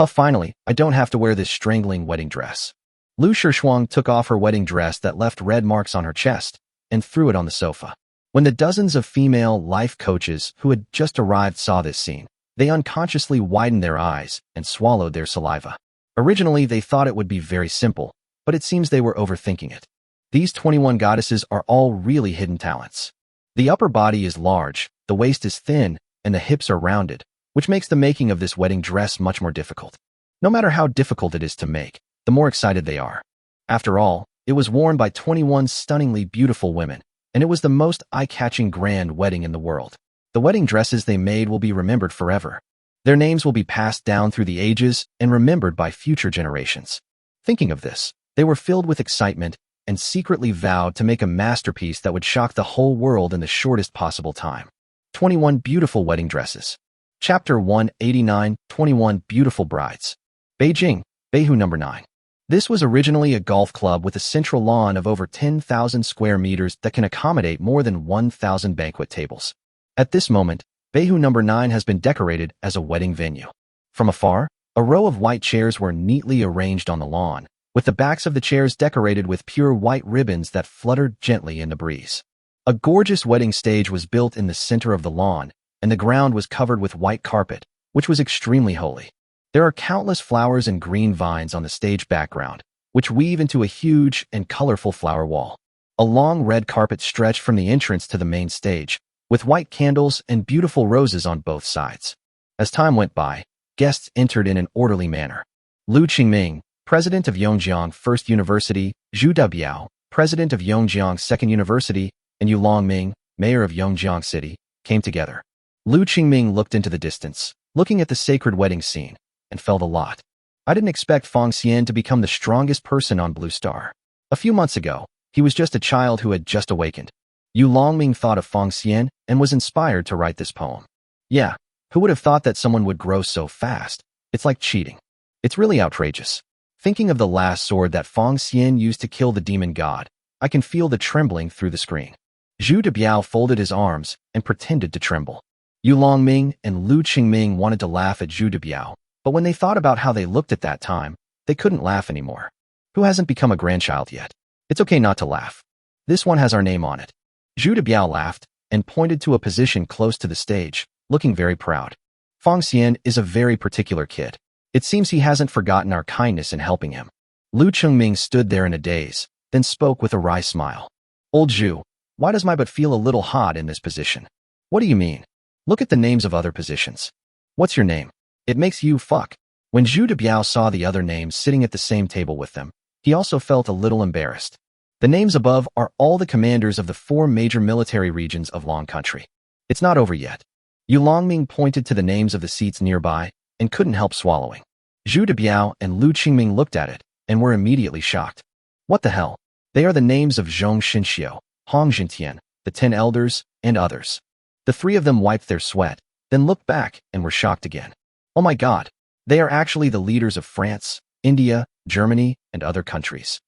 Finally, I don't have to wear this strangling wedding dress." Lu Shishuang took off her wedding dress that left red marks on her chest and threw it on the sofa. When the dozens of female life coaches who had just arrived saw this scene, They unconsciously widened their eyes and swallowed their saliva. Originally, they thought it would be very simple, but it seems they were overthinking it. These 21 goddesses are all really hidden talents. The upper body is large, the waist is thin, and the hips are rounded, which makes the making of this wedding dress much more difficult. No matter how difficult it is to make, the more excited they are. After all, it was worn by 21 stunningly beautiful women, and it was the most eye-catching grand wedding in the world. The wedding dresses they made will be remembered forever. Their names will be passed down through the ages and remembered by future generations. Thinking of this, they were filled with excitement and secretly vowed to make a masterpiece that would shock the whole world in the shortest possible time. 21 Beautiful Wedding Dresses. Chapter 189, 21 Beautiful Brides. Beijing, Beihou Number 9. This was originally a golf club with a central lawn of over 10,000 square meters that can accommodate more than 1,000 banquet tables. At this moment, Beihou Number 9 has been decorated as a wedding venue. From afar, a row of white chairs were neatly arranged on the lawn, with the backs of the chairs decorated with pure white ribbons that fluttered gently in the breeze. A gorgeous wedding stage was built in the center of the lawn, and the ground was covered with white carpet, which was extremely holy. There are countless flowers and green vines on the stage background, which weave into a huge and colorful flower wall. A long red carpet stretched from the entrance to the main stage, with white candles and beautiful roses on both sides. As time went by, guests entered in an orderly manner. Liu Qingming, president of Yongjiang First University, Zhu Debiao, president of Yongjiang Second University, and Yu Longming, mayor of Yongjiang City, came together. Liu Qingming looked into the distance, looking at the sacred wedding scene, and felt a lot. I didn't expect Fang Xian to become the strongest person on Blue Star. A few months ago, he was just a child who had just awakened. Yu Longming thought of Fang Xian and was inspired to write this poem. Yeah, who would have thought that someone would grow so fast? It's like cheating. It's really outrageous. Thinking of the last sword that Fang Xian used to kill the demon god, I can feel the trembling through the screen. Zhu Debiao folded his arms and pretended to tremble. Yu Longming and Liu Qingming wanted to laugh at Zhu Debiao, but when they thought about how they looked at that time, they couldn't laugh anymore. Who hasn't become a grandchild yet? It's okay not to laugh. This one has our name on it. Zhu Debiao laughed and pointed to a position close to the stage, looking very proud. Fang Xian is a very particular kid. It seems he hasn't forgotten our kindness in helping him. Liu Qingming stood there in a daze, then spoke with a wry smile. Old Zhu, why does my butt feel a little hot in this position? What do you mean? Look at the names of other positions. What's your name? It makes you fuck. When Zhu Debiao saw the other names sitting at the same table with them, he also felt a little embarrassed. The names above are all the commanders of the 4 major military regions of Long Country. It's not over yet. Yu Longming pointed to the names of the seats nearby and couldn't help swallowing. Zhu Debiao and Liu Qingming looked at it and were immediately shocked. What the hell? They are the names of Zhong Xinxiu, Hong Jintian, the 10 elders, and others. The 3 of them wiped their sweat, then looked back and were shocked again. Oh my God, they are actually the leaders of France, India, Germany, and other countries.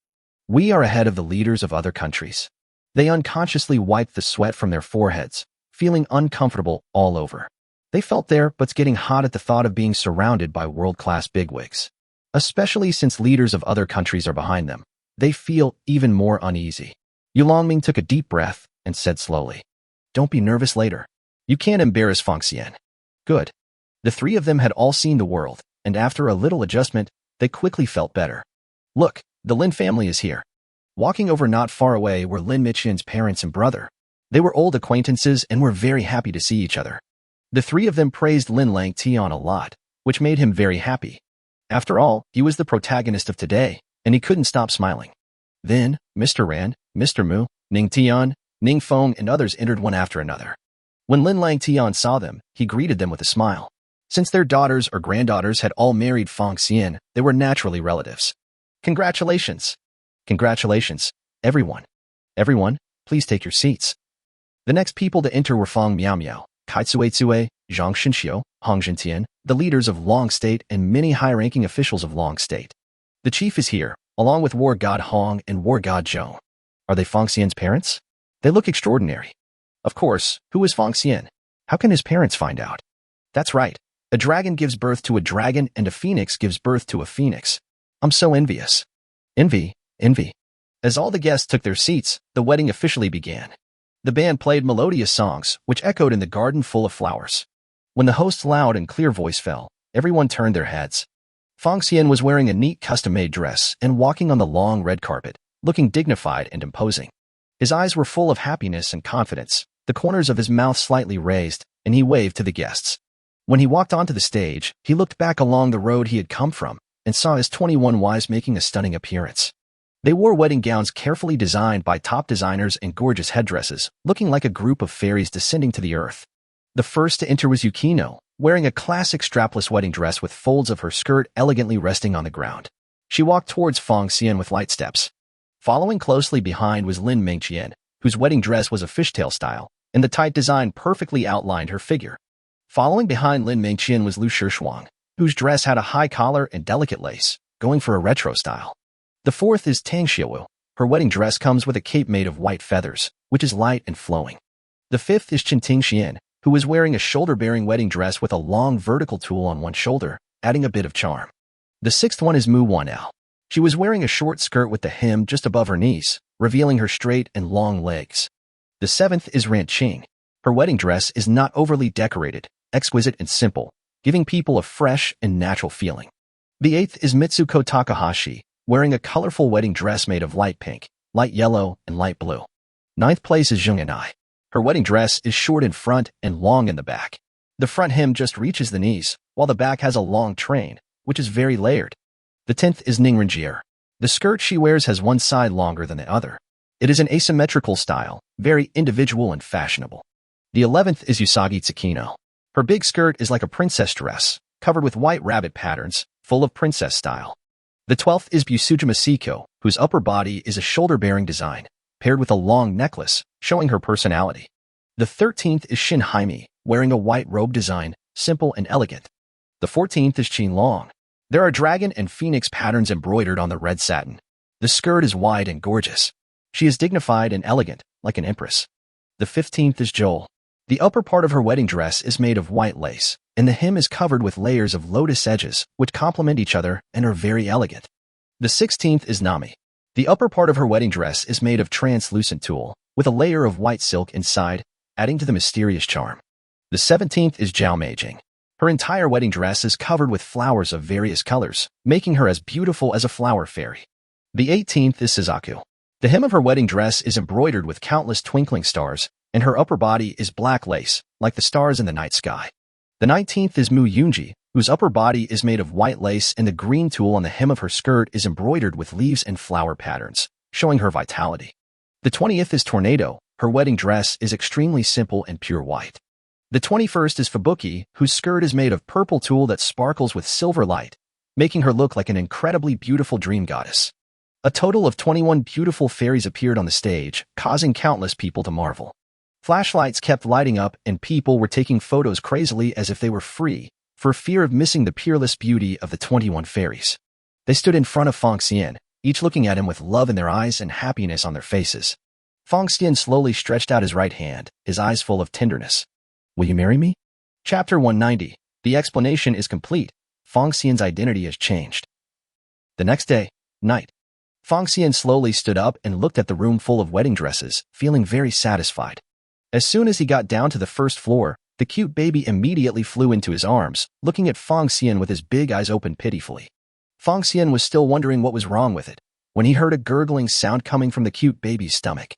We are ahead of the leaders of other countries. They unconsciously wiped the sweat from their foreheads, feeling uncomfortable all over. They felt their butts getting hot at the thought of being surrounded by world-class bigwigs. Especially since leaders of other countries are behind them, they feel even more uneasy. Yu Longming took a deep breath and said slowly, "Don't be nervous later. You can't embarrass Fang Xian." Good. The 3 of them had all seen the world, and after a little adjustment, they quickly felt better. Look, the Lin family is here. Walking over not far away were Lin Miqian's parents and brother. They were old acquaintances and were very happy to see each other. The 3 of them praised Lin Langtian a lot, which made him very happy. After all, he was the protagonist of today, and he couldn't stop smiling. Then, Mr. Rand, Mr. Mu, Ning Tian, Ning Feng, and others entered one after another. When Lin Langtian saw them, he greeted them with a smile. Since their daughters or granddaughters had all married Fang Xian, they were naturally relatives. Congratulations! Congratulations, everyone. Everyone, please take your seats. The next people to enter were Fang Miaomiao, Kai Cuecue, Zhang Xinxiu, Hong Jintian, the leaders of Long State and many high-ranking officials of Long State. The chief is here, along with War God Hong and War God Zhou. Are they Fang Xian's parents? They look extraordinary. Of course, who is Fang Xian? How can his parents find out? That's right. A dragon gives birth to a dragon and a phoenix gives birth to a phoenix. I'm so envious. Envy, envy. As all the guests took their seats, the wedding officially began. The band played melodious songs, which echoed in the garden full of flowers. When the host's loud and clear voice fell, everyone turned their heads. Fong Xian was wearing a neat custom-made dress and walking on the long red carpet, looking dignified and imposing. His eyes were full of happiness and confidence, the corners of his mouth slightly raised, and he waved to the guests. When he walked onto the stage, he looked back along the road he had come from and saw his 21 wives making a stunning appearance. They wore wedding gowns carefully designed by top designers and gorgeous headdresses, looking like a group of fairies descending to the earth. The first to enter was Yukino, wearing a classic strapless wedding dress with folds of her skirt elegantly resting on the ground. She walked towards Fong Xian with light steps. Following closely behind was Lin Mingqian, whose wedding dress was a fishtail style, and the tight design perfectly outlined her figure. Following behind Lin Mingqian was Lu Shishuang, whose dress had a high collar and delicate lace, going for a retro style. The fourth is Tang Xiaowu. Her wedding dress comes with a cape made of white feathers, which is light and flowing. The fifth is Qinting Xian, who was wearing a shoulder-bearing wedding dress with a long vertical tulle on one shoulder, adding a bit of charm. The sixth one is Mu Wanao. She was wearing a short skirt with the hem just above her knees, revealing her straight and long legs. The seventh is Ran Qing. Her wedding dress is not overly decorated, exquisite and simple, giving people a fresh and natural feeling. The eighth is Mitsuko Takahashi, wearing a colorful wedding dress made of light pink, light yellow, and light blue. Ninth place is Zheng Yanai. Her wedding dress is short in front and long in the back. The front hem just reaches the knees, while the back has a long train, which is very layered. The 10th is Ning Renjie. The skirt she wears has one side longer than the other. It is an asymmetrical style, very individual and fashionable. The 11th is Usagi Tsukino. Her big skirt is like a princess dress, covered with white rabbit patterns, full of princess style. The 12th is Busujima Siko, whose upper body is a shoulder-bearing design, paired with a long necklace, showing her personality. The 13th is Shin Haimi, wearing a white robe design, simple and elegant. The 14th is Qin Long. There are dragon and phoenix patterns embroidered on the red satin. The skirt is wide and gorgeous. She is dignified and elegant, like an empress. The 15th is Joel. The upper part of her wedding dress is made of white lace, and the hem is covered with layers of lotus edges, which complement each other and are very elegant. The 16th is Nami. The upper part of her wedding dress is made of translucent tulle, with a layer of white silk inside, adding to the mysterious charm. The 17th is Zhao Meijing. Her entire wedding dress is covered with flowers of various colors, making her as beautiful as a flower fairy. The 18th is Suzaku. The hem of her wedding dress is embroidered with countless twinkling stars, and her upper body is black lace, like the stars in the night sky. The 19th is Mu Yunji, whose upper body is made of white lace and the green tulle on the hem of her skirt is embroidered with leaves and flower patterns, showing her vitality. The 20th is Tornado. Her wedding dress is extremely simple and pure white. The 21st is Fubuki, whose skirt is made of purple tulle that sparkles with silver light, making her look like an incredibly beautiful dream goddess. A total of 21 beautiful fairies appeared on the stage, causing countless people to marvel. Flashlights kept lighting up and people were taking photos crazily as if they were free, for fear of missing the peerless beauty of the 21 fairies. They stood in front of Fong Xian, each looking at him with love in their eyes and happiness on their faces. Fong Xian slowly stretched out his right hand, his eyes full of tenderness. Will you marry me? Chapter 190. The explanation is complete. Fong Xian's identity has changed. The next day, night. Fong Xian slowly stood up and looked at the room full of wedding dresses, feeling very satisfied. As soon as he got down to the first floor, the cute baby immediately flew into his arms, looking at Fong Xian with his big eyes open pitifully. Fong Xian was still wondering what was wrong with it, when he heard a gurgling sound coming from the cute baby's stomach.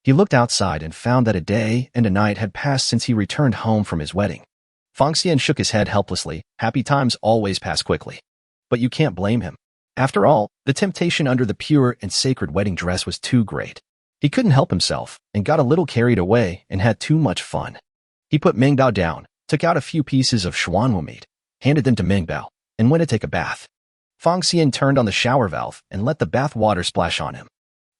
He looked outside and found that a day and a night had passed since he returned home from his wedding. Fong Xian shook his head helplessly. Happy times always pass quickly. But you can't blame him. After all, the temptation under the pure and sacred wedding dress was too great. He couldn't help himself and got a little carried away and had too much fun. He put Mingbao down, took out a few pieces of xuanwu meat, handed them to Mingbao, and went to take a bath. Fong Xian turned on the shower valve and let the bath water splash on him.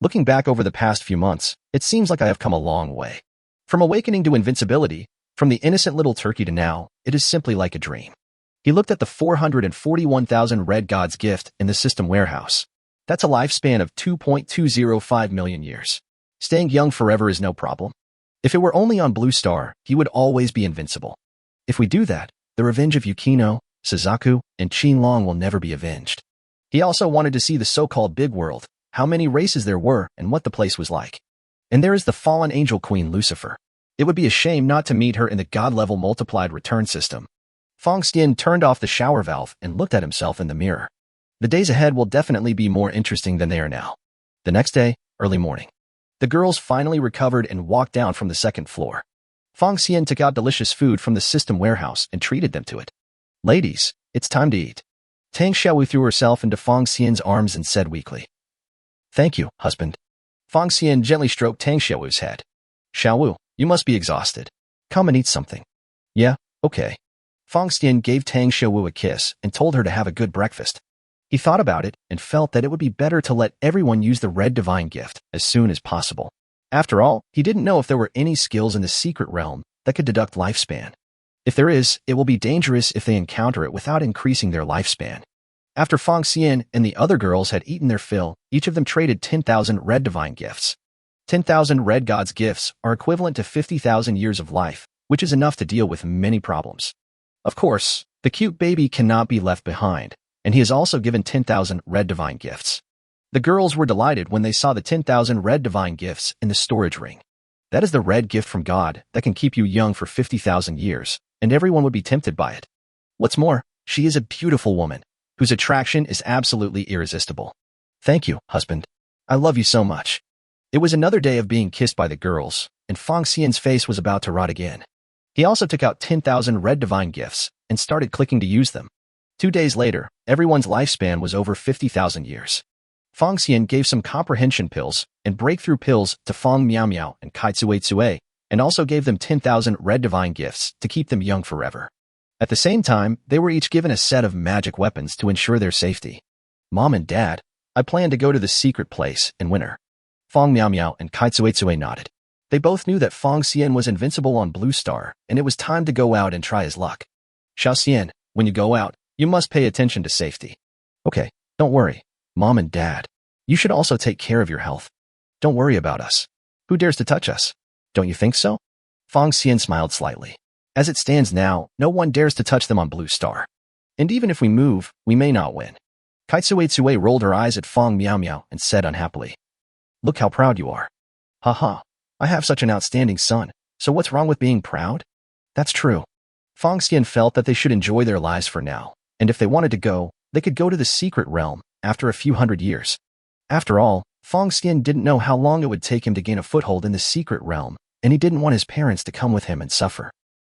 Looking back over the past few months, it seems like I have come a long way. From awakening to invincibility, from the innocent little turkey to now, it is simply like a dream. He looked at the 441,000 red gods gift in the system warehouse. That's a lifespan of 2.205 million years. Staying young forever is no problem. If it were only on Blue Star, he would always be invincible. If we do that, the revenge of Yukino, Suzaku, and Qin Long will never be avenged. He also wanted to see the so-called big world, how many races there were and what the place was like. And there is the fallen angel queen Lucifer. It would be a shame not to meet her in the God-level multiplied return system. Fong Xian turned off the shower valve and looked at himself in the mirror. The days ahead will definitely be more interesting than they are now. The next day, early morning. The girls finally recovered and walked down from the second floor. Fong Xian took out delicious food from the system warehouse and treated them to it. Ladies, it's time to eat. Tang Xiaowu threw herself into Fong Xian's arms and said weakly. Thank you, husband. Fong Xian gently stroked Tang Xiaowu's head. Xiaowu, you must be exhausted. Come and eat something. Yeah, okay. Fong Xian gave Tang Xiaowu a kiss and told her to have a good breakfast. He thought about it and felt that it would be better to let everyone use the red divine gift as soon as possible. After all, he didn't know if there were any skills in the secret realm that could deduct lifespan. If there is, it will be dangerous if they encounter it without increasing their lifespan. After Fong Xian and the other girls had eaten their fill, each of them traded 10,000 red divine gifts. 10,000 red gods gifts are equivalent to 50,000 years of life, which is enough to deal with many problems. Of course, the cute baby cannot be left behind, and he is also given 10,000 red divine gifts. The girls were delighted when they saw the 10,000 red divine gifts in the storage ring. That is the red gift from God that can keep you young for 50,000 years, and everyone would be tempted by it. What's more, she is a beautiful woman, whose attraction is absolutely irresistible. Thank you, husband. I love you so much. It was another day of being kissed by the girls, and Fong Xian's face was about to rot again. He also took out 10,000 red divine gifts and started clicking to use them. 2 days later, everyone's lifespan was over 50,000 years. Fong Xian gave some comprehension pills and breakthrough pills to Fong Miao Miao and Kai Tsue Tsue, and also gave them 10,000 red divine gifts to keep them young forever. At the same time, they were each given a set of magic weapons to ensure their safety. Mom and Dad, I plan to go to the secret place in winter. Fong Miao Miao and Kai Tsue Tsue nodded. They both knew that Fong Xian was invincible on Blue Star, and it was time to go out and try his luck. Xiao Xian, when you go out, you must pay attention to safety. Okay, don't worry, Mom and Dad. You should also take care of your health. Don't worry about us. Who dares to touch us? Don't you think so? Fong Xian smiled slightly. As it stands now, no one dares to touch them on Blue Star. And even if we move, we may not win. Kai Tsue Tsue rolled her eyes at Fong Miao Miao and said unhappily. Look how proud you are. Haha, I have such an outstanding son, so what's wrong with being proud? That's true. Fong Xian felt that they should enjoy their lives for now, and if they wanted to go, they could go to the secret realm after a few hundred years. After all, Fong Xian didn't know how long it would take him to gain a foothold in the secret realm, and he didn't want his parents to come with him and suffer.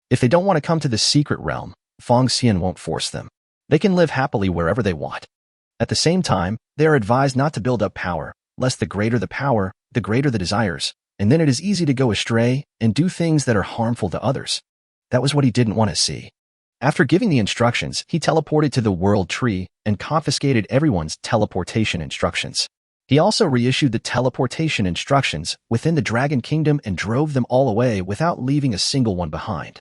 If they don't want to come to the secret realm, Fong Xian won't force them. They can live happily wherever they want. At the same time, they are advised not to build up power, lest the greater the power, the greater the desires, and then it is easy to go astray and do things that are harmful to others. That was what he didn't want to see. After giving the instructions, he teleported to the world tree and confiscated everyone's teleportation instructions. He also reissued the teleportation instructions within the Dragon Kingdom and drove them all away without leaving a single one behind.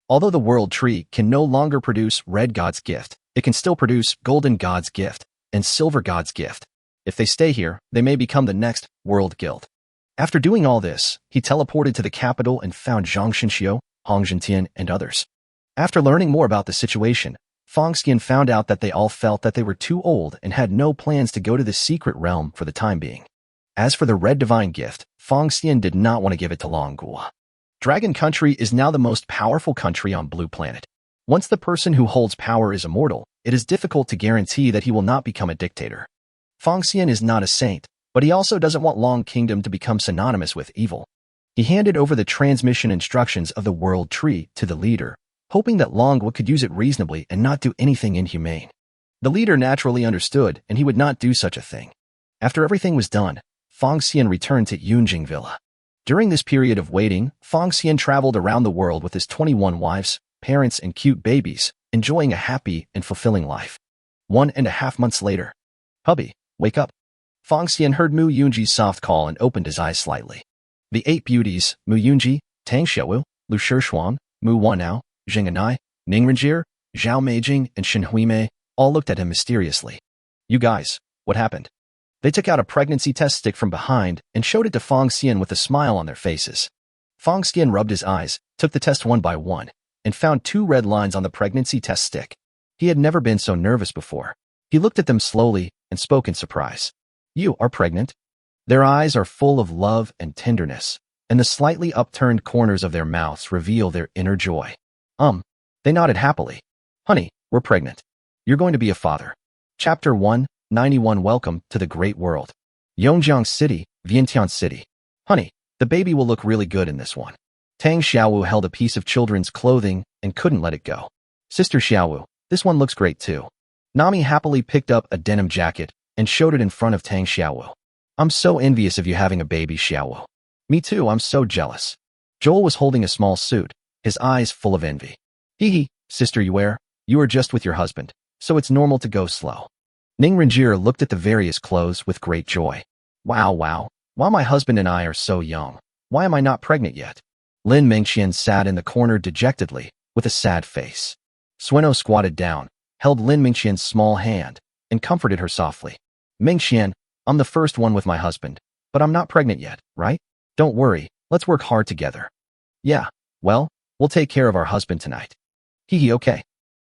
Although the world tree can no longer produce Red God's Gift, it can still produce Golden God's Gift and Silver God's Gift. If they stay here, they may become the next World Guild. After doing all this, he teleported to the capital and found Zhang Xinxiu, Hong Zhentian, and others. After learning more about the situation, Fong Xian found out that they all felt that they were too old and had no plans to go to the secret realm for the time being. As for the Red Divine Gift, Fong Xian did not want to give it to Longhua. Dragon Country is now the most powerful country on Blue Planet. Once the person who holds power is immortal, it is difficult to guarantee that he will not become a dictator. Fong Xian is not a saint, but he also doesn't want Long Kingdom to become synonymous with evil. He handed over the transmission instructions of the World Tree to the leader, hoping that Longhua could use it reasonably and not do anything inhumane. The leader naturally understood, and he would not do such a thing. After everything was done, Fong Xian returned to Yunjing Villa. During this period of waiting, Fong Xian traveled around the world with his 21 wives, parents, and cute babies, enjoying a happy and fulfilling life. 1.5 months later. Hubby, wake up. Fong Xian heard Mu Yunji's soft call and opened his eyes slightly. The 8 beauties, Mu Yunji, Tang Xiaowu, Lu Shishuang, Mu Wanao, Jing Anai, Ning Renjie, Zhao Meijing, and Shen Huimei all looked at him mysteriously. You guys, what happened? They took out a pregnancy test stick from behind and showed it to Fong Xian with a smile on their faces. Fong Xian rubbed his eyes, took the test one by one, and found 2 red lines on the pregnancy test stick. He had never been so nervous before. He looked at them slowly and spoke in surprise. You are pregnant? Their eyes are full of love and tenderness. and the slightly upturned corners of their mouths reveal their inner joy. They nodded happily. Honey, we're pregnant. You're going to be a father. Chapter 191. Welcome to the great world. Yongjiang City, Vientiane City. Honey, the baby will look really good in this one. Tang Xiaowu held a piece of children's clothing and couldn't let it go. Sister Xiaowu, this one looks great too. Nami happily picked up a denim jacket and showed it in front of Tang Xiaowu. I'm so envious of you having a baby, Xiaowu. Me too, I'm so jealous. Joel was holding a small suit, his eyes full of envy. Hee, Sister Yue, you are just with your husband, so it's normal to go slow. Ning Renjir looked at the various clothes with great joy. Wow. While my husband and I are so young, why am I not pregnant yet? Lin Mingqian sat in the corner dejectedly, with a sad face. Sueno squatted down, held Lin Mingqian's small hand, and comforted her softly. Mingqian, I'm the first one with my husband, but I'm not pregnant yet, right? Don't worry, let's work hard together. Yeah, well, we'll take care of our husband tonight. Okay.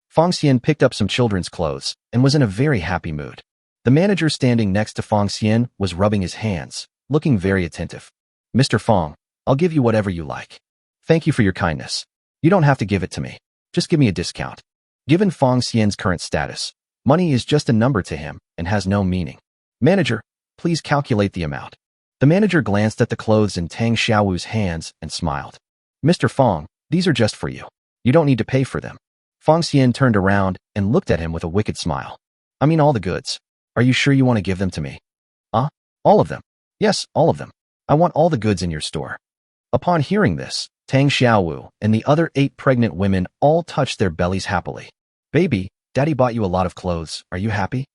Fong Xian picked up some children's clothes and was in a very happy mood. The manager standing next to Fong Xian was rubbing his hands, looking very attentive. Mr. Fong, I'll give you whatever you like. Thank you for your kindness. You don't have to give it to me. Just give me a discount. Given Fong Xian's current status, money is just a number to him and has no meaning. Manager, please calculate the amount. The manager glanced at the clothes in Tang Xiaowu's hands and smiled. Mr. Fong, these are just for you. You don't need to pay for them. Fong Xian turned around and looked at him with a wicked smile. I mean all the goods. Are you sure you want to give them to me? All of them. Yes, all of them. I want all the goods in your store. Upon hearing this, Tang Xiaowu and the other 8 pregnant women all touched their bellies happily. Baby, Daddy bought you a lot of clothes. Are you happy?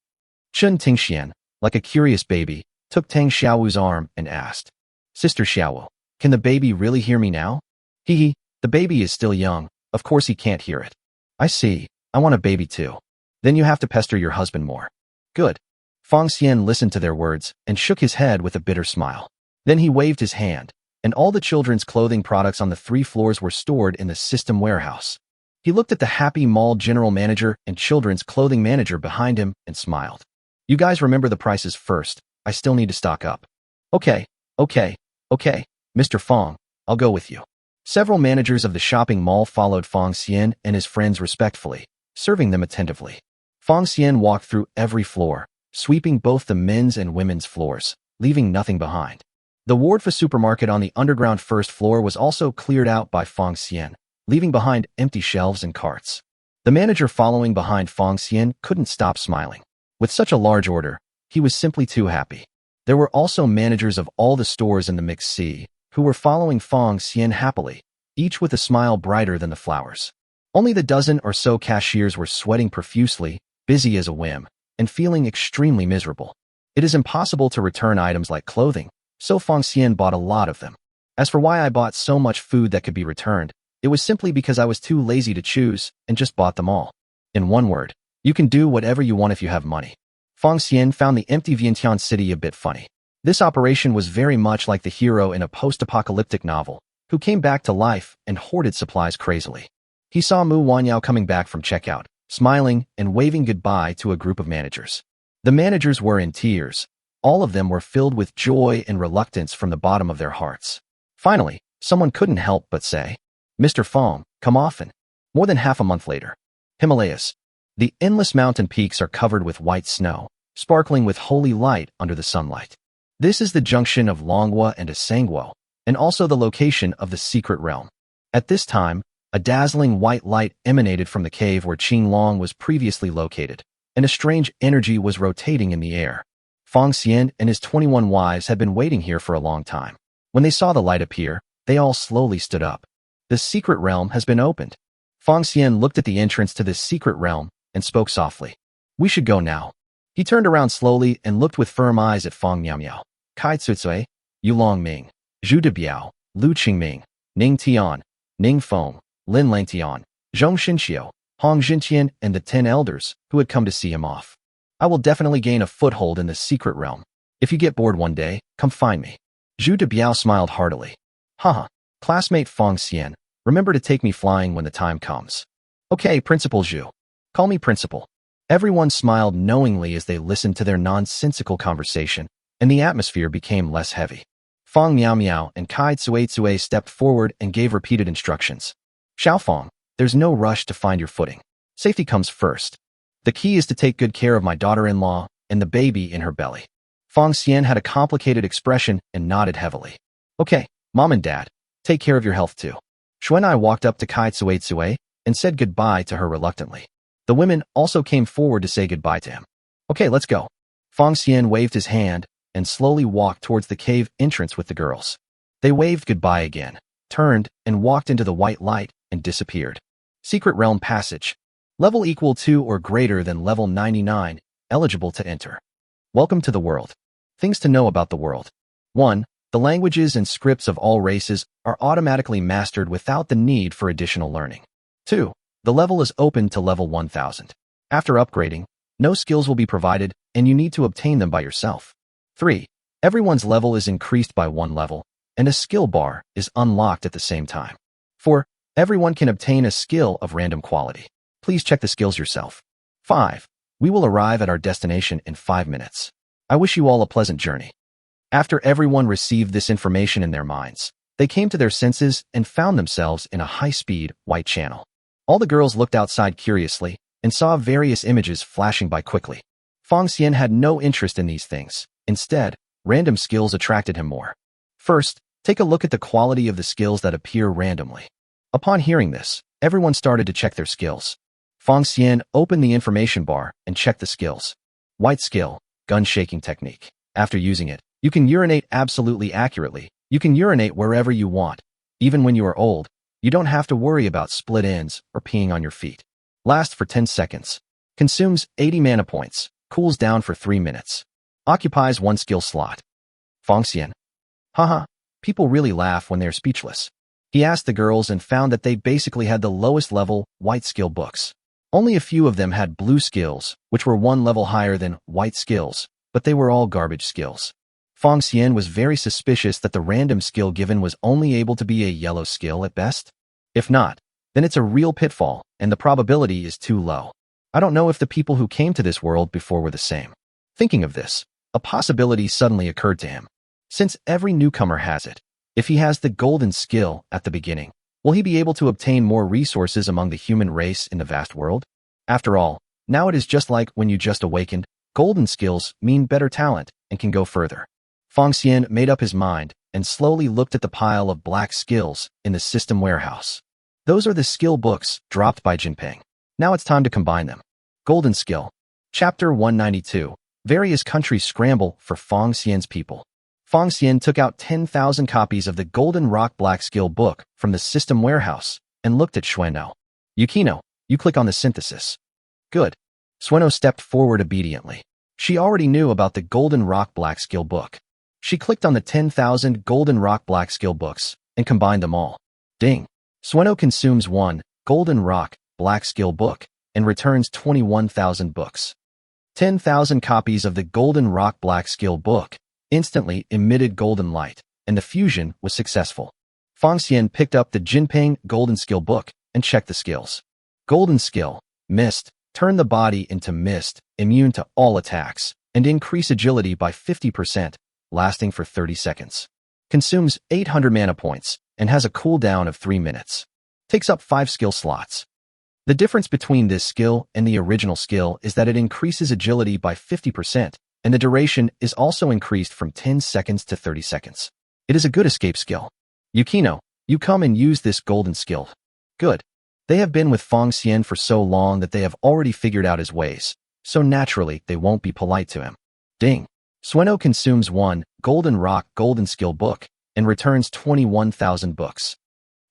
Chun Tingxian, like a curious baby, took Tang Xiaowu's arm and asked, Sister Xiaowu, can the baby really hear me now? The baby is still young. Of course he can't hear it. I see. I want a baby too. Then you have to pester your husband more. Good. Fong Xian listened to their words and shook his head with a bitter smile. Then he waved his hand, and all the children's clothing products on the 3 floors were stored in the system warehouse. He looked at the happy mall general manager and children's clothing manager behind him and smiled. You guys remember the prices first. I still need to stock up. Okay. Mr. Fong, I'll go with you. Several managers of the shopping mall followed Fong Xian and his friends respectfully, serving them attentively. Fong Xian walked through every floor, sweeping both the men's and women's floors, leaving nothing behind. The Wardfa supermarket on the underground first floor was also cleared out by Fong Xian, leaving behind empty shelves and carts. The manager following behind Fong Xian couldn't stop smiling. With such a large order, he was simply too happy. There were also managers of all the stores in the Mixed Sea, who were following Fong Xian happily, each with a smile brighter than the flowers. Only the dozen or so cashiers were sweating profusely, busy as a whim, and feeling extremely miserable. It is impossible to return items like clothing, so Fong Xian bought a lot of them. As for why I bought so much food that could be returned, it was simply because I was too lazy to choose and just bought them all. In one word, you can do whatever you want if you have money. Fong Xian found the empty Vientiane city a bit funny. This operation was very much like the hero in a post-apocalyptic novel, who came back to life and hoarded supplies crazily. He saw Mu Wanyao coming back from checkout, smiling and waving goodbye to a group of managers. The managers were in tears. All of them were filled with joy and reluctance from the bottom of their hearts. Finally, someone couldn't help but say, Mr. Fong, come often. More than half a month later. Himalayas. The endless mountain peaks are covered with white snow, sparkling with holy light under the sunlight. This is the junction of Longhua and Asangwo, and also the location of the secret realm. At this time, a dazzling white light emanated from the cave where Qinglong was previously located, and a strange energy was rotating in the air. Fong Xian and his 21 wives had been waiting here for a long time. When they saw the light appear, they all slowly stood up. The secret realm has been opened. Fong Xian looked at the entrance to this secret realm and spoke softly. We should go now. He turned around slowly and looked with firm eyes at Fong Miaomiao, Kai Tsucui, Yu Longming, Zhu Debiao, Lu Qingming, Ning Tian, Ning Feng, Lin Langtian, Zhong Xinqiu, Hong Jintian, and the 10 elders who had come to see him off. I will definitely gain a foothold in the secret realm. If you get bored one day, come find me. Zhu Debiao smiled heartily. Haha, classmate Fong Xian, remember to take me flying when the time comes. Okay, Principal Zhu. Call me Principal. Everyone smiled knowingly as they listened to their nonsensical conversation, and the atmosphere became less heavy. Fong Miao Miao and Kai Tsui Tsui stepped forward and gave repeated instructions. Xiaofeng, there's no rush to find your footing. Safety comes first. The key is to take good care of my daughter-in-law and the baby in her belly. Fong Xian had a complicated expression and nodded heavily. Okay, Mom and Dad, take care of your health too. Xuanai walked up to Kai Tsui Tsui and said goodbye to her reluctantly. The women also came forward to say goodbye to him. Okay, let's go. Fong Xian waved his hand and slowly walked towards the cave entrance with the girls. They waved goodbye again, turned, and walked into the white light and disappeared. Secret Realm Passage. Level equal to or greater than level 99, eligible to enter. Welcome to the world. Things to know about the world. 1. The languages and scripts of all races are automatically mastered without the need for additional learning. 2. The level is open to level 1000. After upgrading, no skills will be provided, and you need to obtain them by yourself. 3. Everyone's level is increased by 1 level, and a skill bar is unlocked at the same time. 4. Everyone can obtain a skill of random quality. Please check the skills yourself. 5. We will arrive at our destination in 5 minutes. I wish you all a pleasant journey. After everyone received this information in their minds, they came to their senses and found themselves in a high-speed, white channel. All the girls looked outside curiously and saw various images flashing by quickly. Fong Xian had no interest in these things. Instead, random skills attracted him more. First, take a look at the quality of the skills that appear randomly. Upon hearing this, everyone started to check their skills. Fong Xian opened the information bar and checked the skills. White skill, gun shaking technique. After using it, you can urinate absolutely accurately. You can urinate wherever you want. Even when you are old, you don't have to worry about split ends or peeing on your feet. Lasts for 10 seconds. Consumes 80 mana points. Cools down for 3 minutes. Occupies 1 skill slot. Fong Xian. Haha, people really laugh when they're speechless. He asked the girls and found that they basically had the lowest level white skill books. Only a few of them had blue skills, which were 1 level higher than white skills, but they were all garbage skills. Fong Xian was very suspicious that the random skill given was only able to be a yellow skill at best. If not, then it's a real pitfall, and the probability is too low. I don't know if the people who came to this world before were the same. Thinking of this, a possibility suddenly occurred to him. Since every newcomer has it, if he has the golden skill at the beginning, will he be able to obtain more resources among the human race in the vast world? After all, now it is just like when you just awakened, golden skills mean better talent and can go further. Fong Xian made up his mind and slowly looked at the pile of black skills in the system warehouse. Those are the skill books dropped by Jinping. Now it's time to combine them. Golden Skill. Chapter 192. Various countries scramble for Fong Xian's people. Fong Xian took out 10,000 copies of the Golden Rock Black Skill book from the system warehouse and looked at Xueno. Yukino, you click on the synthesis. Good. Xueno stepped forward obediently. She already knew about the Golden Rock Black Skill book. She clicked on the 10,000 Golden Rock Black Skill books and combined them all. Ding. Xueno consumes 1 Golden Rock Black Skill book and returns 21,000 books. 10,000 copies of the Golden Rock Black Skill book instantly emitted golden light, and the fusion was successful. Fong Xian picked up the Jinping Golden Skill book and checked the skills. Golden Skill, Mist, turn the body into mist, immune to all attacks, and increase agility by 50%, lasting for 30 seconds. Consumes 800 mana points and has a cooldown of 3 minutes. Takes up 5 skill slots. The difference between this skill and the original skill is that it increases agility by 50%, and the duration is also increased from 10 seconds to 30 seconds. It is a good escape skill. Yukino, you come and use this golden skill. Good. They have been with Fong Xian for so long that they have already figured out his ways, so naturally they won't be polite to him. Ding. Xueno consumes 1 Golden Rock Golden Skill book and returns 21,000 books.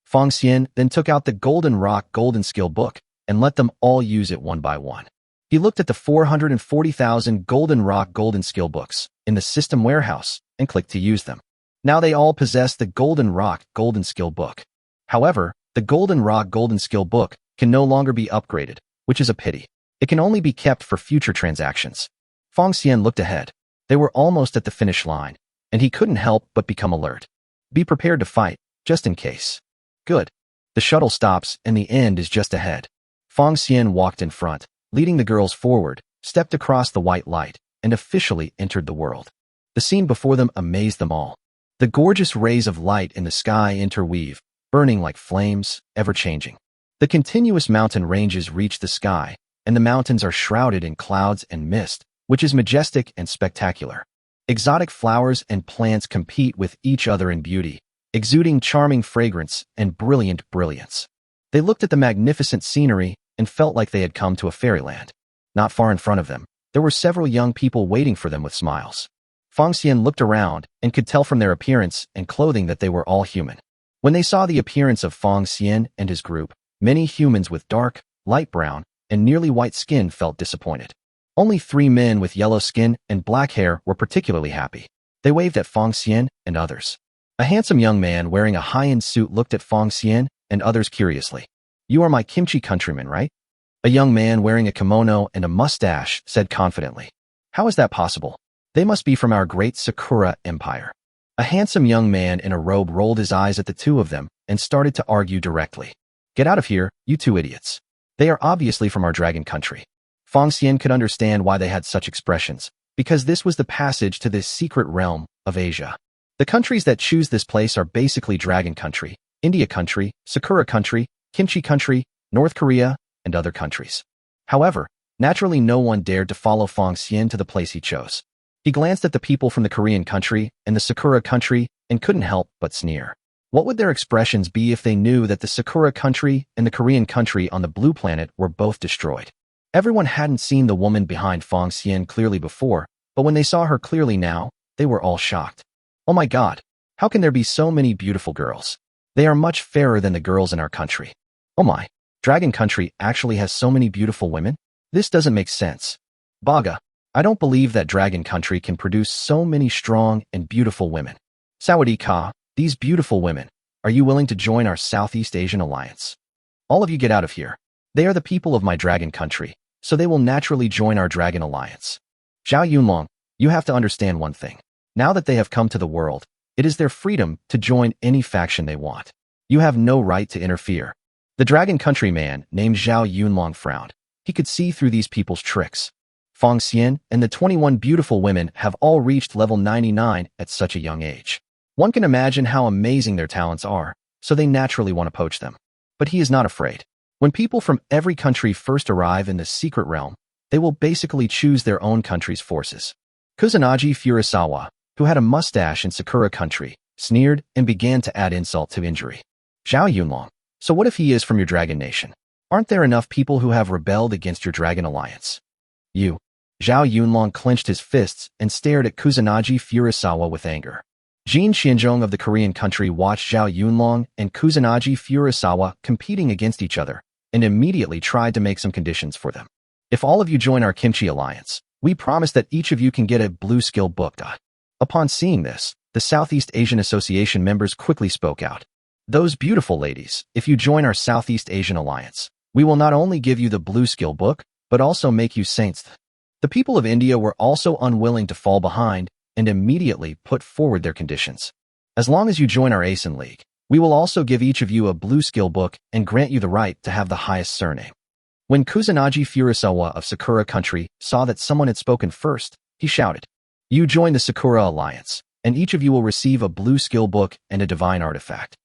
Fong Xian then took out the Golden Rock Golden Skill book and let them all use it one by one. He looked at the 440,000 Golden Rock Golden Skill books in the system warehouse and clicked to use them. Now they all possess the Golden Rock Golden Skill book. However, the Golden Rock Golden Skill book can no longer be upgraded, which is a pity. It can only be kept for future transactions. Fong Xian looked ahead. They were almost at the finish line, and he couldn't help but become alert. Be prepared to fight, just in case. Good. The shuttle stops and the end is just ahead. Fong Xian walked in front, leading the girls forward, stepped across the white light, and officially entered the world. The scene before them amazed them all. The gorgeous rays of light in the sky interweave, burning like flames, ever-changing. The continuous mountain ranges reach the sky, and the mountains are shrouded in clouds and mist, which is majestic and spectacular. Exotic flowers and plants compete with each other in beauty, exuding charming fragrance and brilliant brilliance. They looked at the magnificent scenery and felt like they had come to a fairyland. Not far in front of them, there were several young people waiting for them with smiles. Feng Xian looked around and could tell from their appearance and clothing that they were all human. When they saw the appearance of Feng Xian and his group, many humans with dark, light brown, and nearly white skin felt disappointed. Only 3 men with yellow skin and black hair were particularly happy. They waved at Feng Xian and others. A handsome young man wearing a high-end suit looked at Feng Xian and others curiously. "You are my kimchi countrymen, right?" A young man wearing a kimono and a mustache said confidently. "How is that possible? They must be from our great Sakura Empire." A handsome young man in a robe rolled his eyes at the two of them and started to argue directly. "Get out of here, you 2 idiots. They are obviously from our dragon country." Feng Xian could understand why they had such expressions, because this was the passage to this secret realm of Asia. The countries that choose this place are basically Dragon Country, India Country, Sakura Country, Kimchi Country, North Korea, and other countries. However, naturally no one dared to follow Feng Xian to the place he chose. He glanced at the people from the Korean country and the Sakura country and couldn't help but sneer. What would their expressions be if they knew that the Sakura country and the Korean country on the blue planet were both destroyed? Everyone hadn't seen the woman behind Feng Xian clearly before, but when they saw her clearly now, they were all shocked. "Oh my God, how can there be so many beautiful girls? They are much fairer than the girls in our country. Oh my, Dragon Country actually has so many beautiful women? This doesn't make sense. Baga, I don't believe that Dragon Country can produce so many strong and beautiful women. Sawadee Ka, these beautiful women, are you willing to join our Southeast Asian alliance? All of you get out of here. They are the people of my Dragon Country, so they will naturally join our Dragon Alliance. Zhao Yunlong, you have to understand one thing. Now that they have come to the world, it is their freedom to join any faction they want. You have no right to interfere." The Dragon Country man named Zhao Yunlong frowned. He could see through these people's tricks. Feng Xian and the 21 beautiful women have all reached level 99 at such a young age. One can imagine how amazing their talents are, so they naturally want to poach them. But he is not afraid. When people from every country first arrive in the secret realm, they will basically choose their own country's forces. Kusanagi Furusawa, who had a mustache in Sakura country, sneered and began to add insult to injury. "Zhao Yunlong, so what if he is from your dragon nation? Aren't there enough people who have rebelled against your dragon alliance?" "You." Zhao Yunlong clenched his fists and stared at Kusanagi Furusawa with anger. Jin Xianzhong of the Korean country watched Zhao Yunlong and Kusanagi Furusawa competing against each other and immediately tried to make some conditions for them. "If all of you join our Kimchi alliance, we promise that each of you can get a blue skill book." Upon seeing this, the Southeast Asian Association members quickly spoke out. "Those beautiful ladies, if you join our Southeast Asian alliance, we will not only give you the blue skill book, but also make you saints." The people of India were also unwilling to fall behind and immediately put forward their conditions. "As long as you join our ASIN League, we will also give each of you a blue skill book and grant you the right to have the highest surname." When Kusanagi Furusawa of Sakura country saw that someone had spoken first, he shouted, "You join the Sakura Alliance, and each of you will receive a blue skill book and a divine artifact."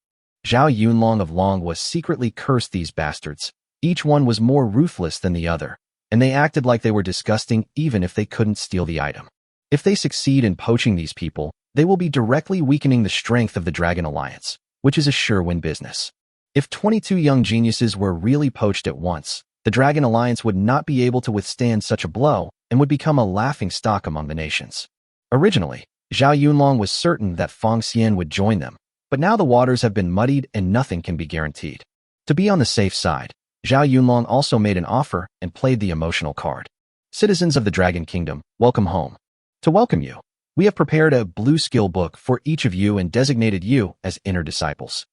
Zhao Yunlong of Longwa secretly cursed these bastards. Each one was more ruthless than the other, and they acted like they were disgusting even if they couldn't steal the item. If they succeed in poaching these people, they will be directly weakening the strength of the Dragon Alliance, which is a sure-win business. If 22 young geniuses were really poached at once, the Dragon Alliance would not be able to withstand such a blow and would become a laughingstock among the nations. Originally, Zhao Yunlong was certain that Feng Xian would join them, but now the waters have been muddied and nothing can be guaranteed. To be on the safe side, Zhao Yunlong also made an offer and played the emotional card. "Citizens of the Dragon Kingdom, welcome home. To welcome you, we have prepared a blue skill book for each of you and designated you as inner disciples."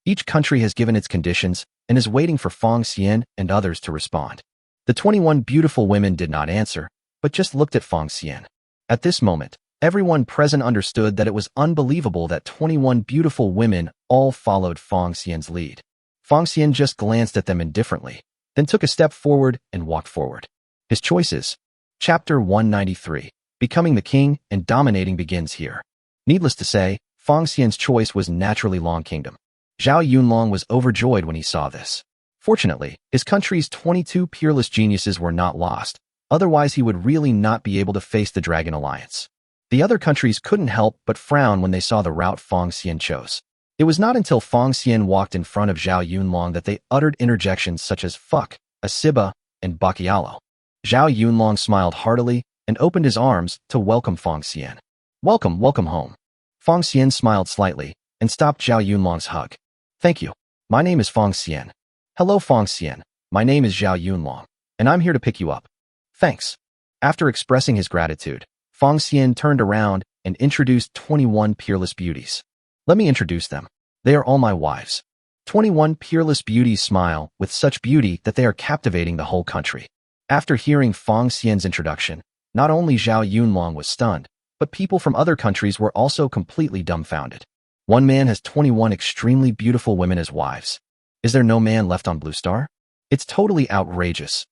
Each country has given its conditions and is waiting for Feng Xian and others to respond. The 21 beautiful women did not answer, but just looked at Feng Xian. At this moment, everyone present understood that it was unbelievable that 21 beautiful women all followed Feng Xian's lead. Feng Xian just glanced at them indifferently, then took a step forward and walked forward. His choices. Chapter 193. Becoming the king and dominating begins here. Needless to say, Feng Xian's choice was naturally Long Kingdom. Zhao Yunlong was overjoyed when he saw this. Fortunately, his country's 22 peerless geniuses were not lost, otherwise he would really not be able to face the Dragon Alliance. The other countries couldn't help but frown when they saw the route Feng Xian chose. It was not until Feng Xian walked in front of Zhao Yunlong that they uttered interjections such as fuck, asiba, and bakialo. Zhao Yunlong smiled heartily and opened his arms to welcome Feng Xian. Welcome, welcome home. Feng Xian smiled slightly and stopped Zhao Yunlong's hug. Thank you. My name is Feng Xian. Hello Feng Xian, my name is Zhao Yunlong, and I'm here to pick you up. Thanks. After expressing his gratitude, Feng Xian turned around and introduced 21 peerless beauties. Let me introduce them. They are all my wives. 21 peerless beauties smile with such beauty that they are captivating the whole country. After hearing Feng Xian's introduction, not only Zhao Yunlong was stunned, but people from other countries were also completely dumbfounded. One man has 21 extremely beautiful women as wives. Is there no man left on Blue Star? It's totally outrageous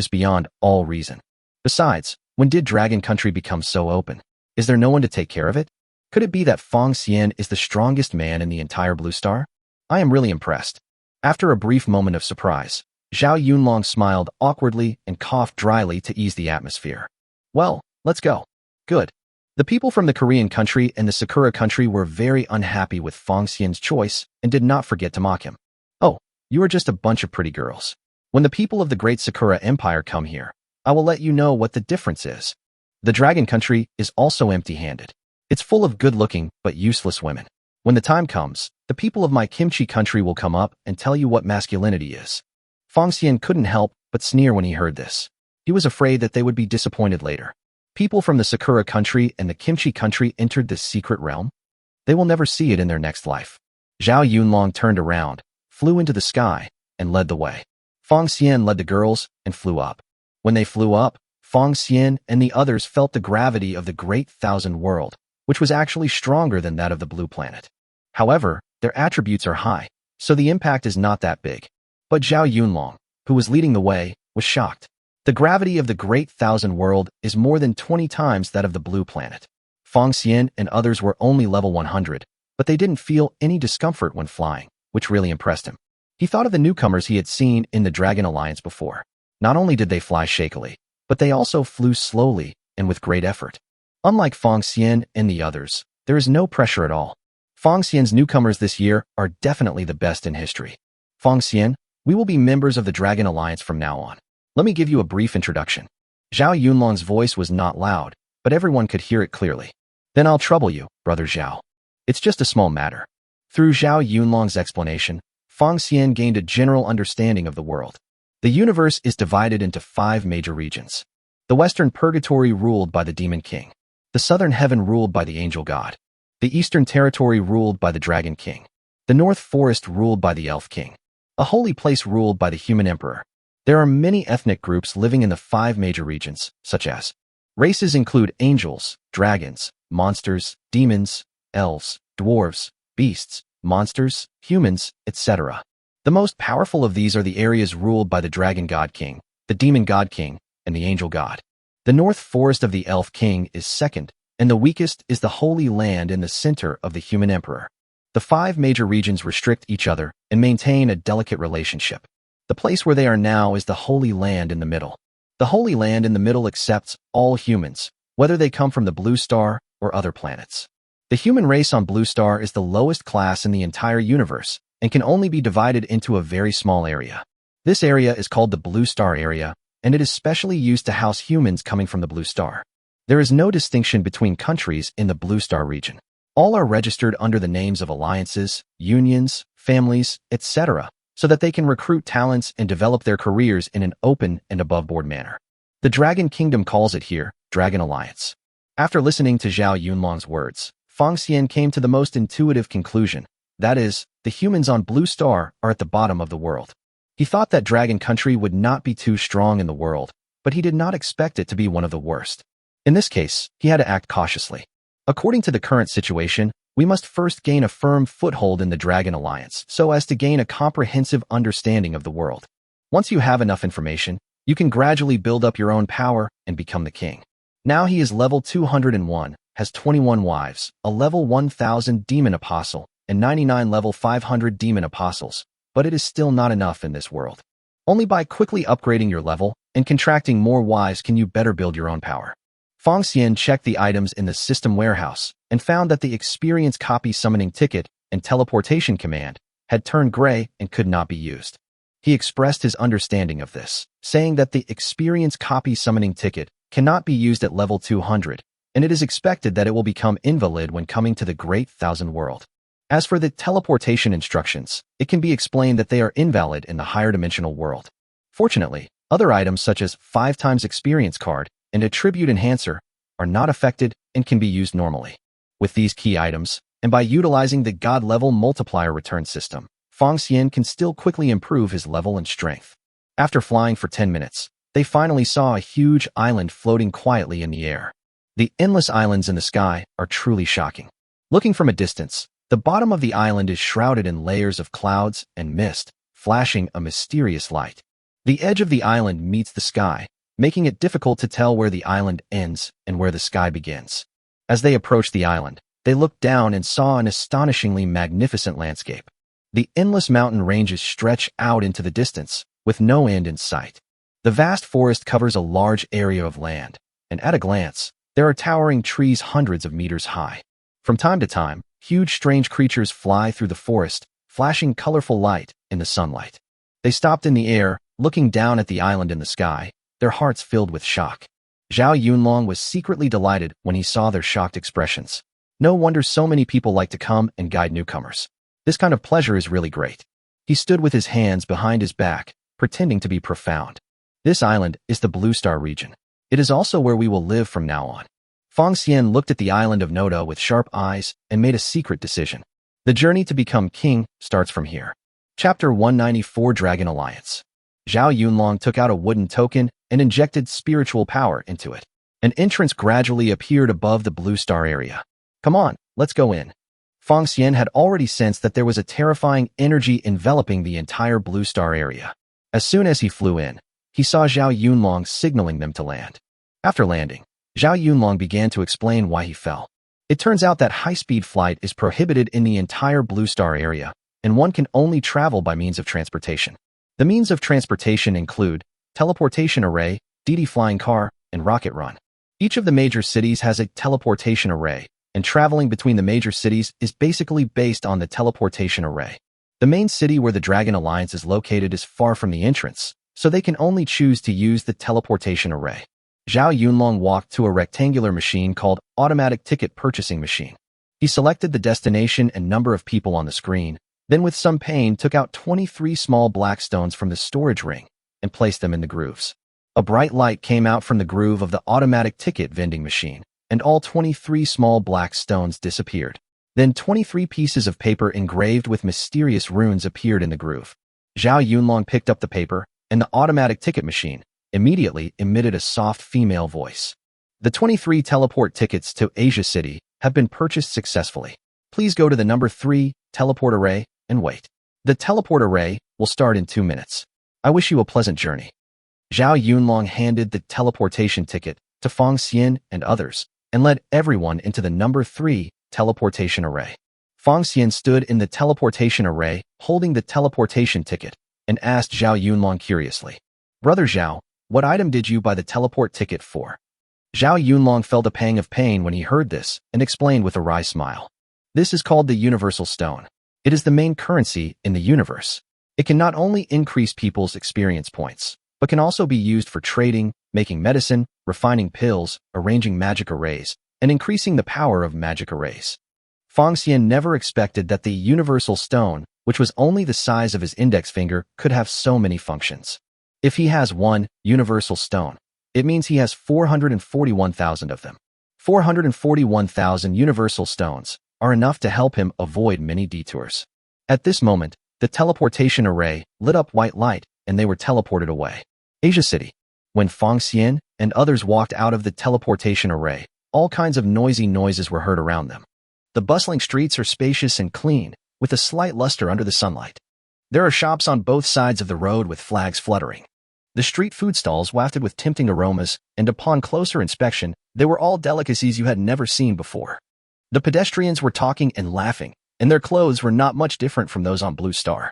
beyond all reason. Besides, when did Dragon Country become so open? Is there no one to take care of it? Could it be that Feng Xian is the strongest man in the entire Blue Star? I am really impressed. After a brief moment of surprise, Zhao Yunlong smiled awkwardly and coughed dryly to ease the atmosphere. Well, let's go. Good. The people from the Korean country and the Sakura country were very unhappy with Feng Xian's choice and did not forget to mock him. Oh, you are just a bunch of pretty girls. When the people of the great Sakura Empire come here, I will let you know what the difference is. The Dragon Country is also empty-handed. It's full of good-looking but useless women. When the time comes, the people of my Kimchi country will come up and tell you what masculinity is. Feng Xian couldn't help but sneer when he heard this. He was afraid that they would be disappointed later. People from the Sakura country and the Kimchi country entered this secret realm. They will never see it in their next life. Zhao Yunlong turned around, flew into the sky, and led the way. Feng Xian led the girls and flew up. When they flew up, Feng Xian and the others felt the gravity of the Great Thousand World, which was actually stronger than that of the Blue Planet. However, their attributes are high, so the impact is not that big. But Zhao Yunlong, who was leading the way, was shocked. The gravity of the Great Thousand World is more than 20 times that of the Blue Planet. Feng Xian and others were only level 100, but they didn't feel any discomfort when flying, which really impressed him. He thought of the newcomers he had seen in the Dragon Alliance before. Not only did they fly shakily, but they also flew slowly and with great effort. Unlike Feng Xian and the others, there is no pressure at all. Feng Xian's newcomers this year are definitely the best in history. Feng Xian, we will be members of the Dragon Alliance from now on. Let me give you a brief introduction. Zhao Yunlong's voice was not loud, but everyone could hear it clearly. Then I'll trouble you, brother Zhao. It's just a small matter. Through Zhao Yunlong's explanation, Feng Xian gained a general understanding of the world. The universe is divided into 5 major regions. The Western Purgatory ruled by the Demon King. The Southern Heaven ruled by the Angel God. The Eastern Territory ruled by the Dragon King. The North Forest ruled by the Elf King. A holy place ruled by the Human Emperor. There are many ethnic groups living in the 5 major regions, such as races include angels, dragons, monsters, demons, elves, dwarves, beasts, monsters, humans, etc. The most powerful of these are the areas ruled by the Dragon God King, the Demon God King, and the Angel God. The North Forest of the Elf King is second, and the weakest is the Holy Land in the center of the Human Emperor. The 5 major regions restrict each other and maintain a delicate relationship. The place where they are now is the Holy Land in the middle. The Holy Land in the middle accepts all humans, whether they come from the Blue Star or other planets. The human race on Blue Star is the lowest class in the entire universe and can only be divided into a very small area. This area is called the Blue Star area, and it is specially used to house humans coming from the Blue Star. There is no distinction between countries in the Blue Star region. All are registered under the names of alliances, unions, families, etc., so that they can recruit talents and develop their careers in an open and above-board manner. The Dragon Kingdom calls it here Dragon Alliance. After listening to Zhao Yunlong's words, Feng Xian came to the most intuitive conclusion, that is, the humans on Blue Star are at the bottom of the world. He thought that Dragon Country would not be too strong in the world, but he did not expect it to be one of the worst. In this case, he had to act cautiously. According to the current situation, we must first gain a firm foothold in the Dragon Alliance so as to gain a comprehensive understanding of the world. Once you have enough information, you can gradually build up your own power and become the king. Now he is level 201, has 21 wives, a level 1000 demon apostle, and 99 level 500 demon apostles, but it is still not enough in this world. Only by quickly upgrading your level and contracting more wives can you better build your own power. Feng Xian checked the items in the system warehouse and found that the experience copy summoning ticket and teleportation command had turned gray and could not be used. He expressed his understanding of this, saying that the experience copy summoning ticket cannot be used at level 200, and it is expected that it will become invalid when coming to the Great Thousand World. As for the teleportation instructions, it can be explained that they are invalid in the higher dimensional world. Fortunately, other items such as 5x experience card and attribute enhancer are not affected and can be used normally. With these key items, and by utilizing the God level multiplier return system, Feng Xian can still quickly improve his level and strength. After flying for 10 minutes, they finally saw a huge island floating quietly in the air. The endless islands in the sky are truly shocking. Looking from a distance, the bottom of the island is shrouded in layers of clouds and mist, flashing a mysterious light. The edge of the island meets the sky, making it difficult to tell where the island ends and where the sky begins. As they approached the island, they looked down and saw an astonishingly magnificent landscape. The endless mountain ranges stretch out into the distance, with no end in sight. The vast forest covers a large area of land, and at a glance, there are towering trees hundreds of meters high. From time to time, huge strange creatures fly through the forest, flashing colorful light in the sunlight. They stopped in the air, looking down at the island in the sky, their hearts filled with shock. Zhao Yunlong was secretly delighted when he saw their shocked expressions. No wonder so many people like to come and guide newcomers. This kind of pleasure is really great. He stood with his hands behind his back, pretending to be profound. This island is the Blue Star region. It is also where we will live from now on. Feng Xian looked at the island of Noda with sharp eyes and made a secret decision. The journey to become king starts from here. Chapter 194 Dragon Alliance. Zhao Yunlong took out a wooden token and injected spiritual power into it. An entrance gradually appeared above the Blue Star area. Come on, let's go in. Feng Xian had already sensed that there was a terrifying energy enveloping the entire Blue Star area. As soon as he flew in, he saw Zhao Yunlong signaling them to land. After landing, Zhao Yunlong began to explain why he fell. It turns out that high-speed flight is prohibited in the entire Blue Star area, and one can only travel by means of transportation. The means of transportation include teleportation array, DD flying car, and rocket run. Each of the major cities has a teleportation array, and traveling between the major cities is basically based on the teleportation array. The main city where the Dragon Alliance is located is far from the entrance, so they can only choose to use the teleportation array. Zhao Yunlong walked to a rectangular machine called Automatic Ticket Purchasing Machine. He selected the destination and number of people on the screen, then with some pain took out 23 small black stones from the storage ring and placed them in the grooves. A bright light came out from the groove of the automatic ticket vending machine, and all 23 small black stones disappeared. Then 23 pieces of paper engraved with mysterious runes appeared in the groove. Zhao Yunlong picked up the paper, and the automatic ticket machine immediately emitted a soft female voice. The 23 teleport tickets to Asia City have been purchased successfully. Please go to the number 3 teleport array and wait. The teleport array will start in 2 minutes. I wish you a pleasant journey. Zhao Yunlong handed the teleportation ticket to Feng Xian and others, and led everyone into the number 3 teleportation array. Feng Xian stood in the teleportation array, holding the teleportation ticket, and asked Zhao Yunlong curiously, "Brother Zhao, what item did you buy the teleport ticket for?" Zhao Yunlong felt a pang of pain when he heard this, and explained with a wry smile. This is called the Universal Stone. It is the main currency in the universe. It can not only increase people's experience points, but can also be used for trading, making medicine, refining pills, arranging magic arrays, and increasing the power of magic arrays. Feng Xian never expected that the Universal Stone, which was only the size of his index finger, could have so many functions. If he has one Universal Stone, it means he has 441,000 of them. 441,000 Universal Stones are enough to help him avoid many detours. At this moment, the teleportation array lit up white light, and they were teleported away. Asia City. When Feng Xian and others walked out of the teleportation array, all kinds of noisy noises were heard around them. The bustling streets are spacious and clean, with a slight luster under the sunlight. There are shops on both sides of the road with flags fluttering. The street food stalls wafted with tempting aromas, and upon closer inspection, they were all delicacies you had never seen before. The pedestrians were talking and laughing, and their clothes were not much different from those on Blue Star.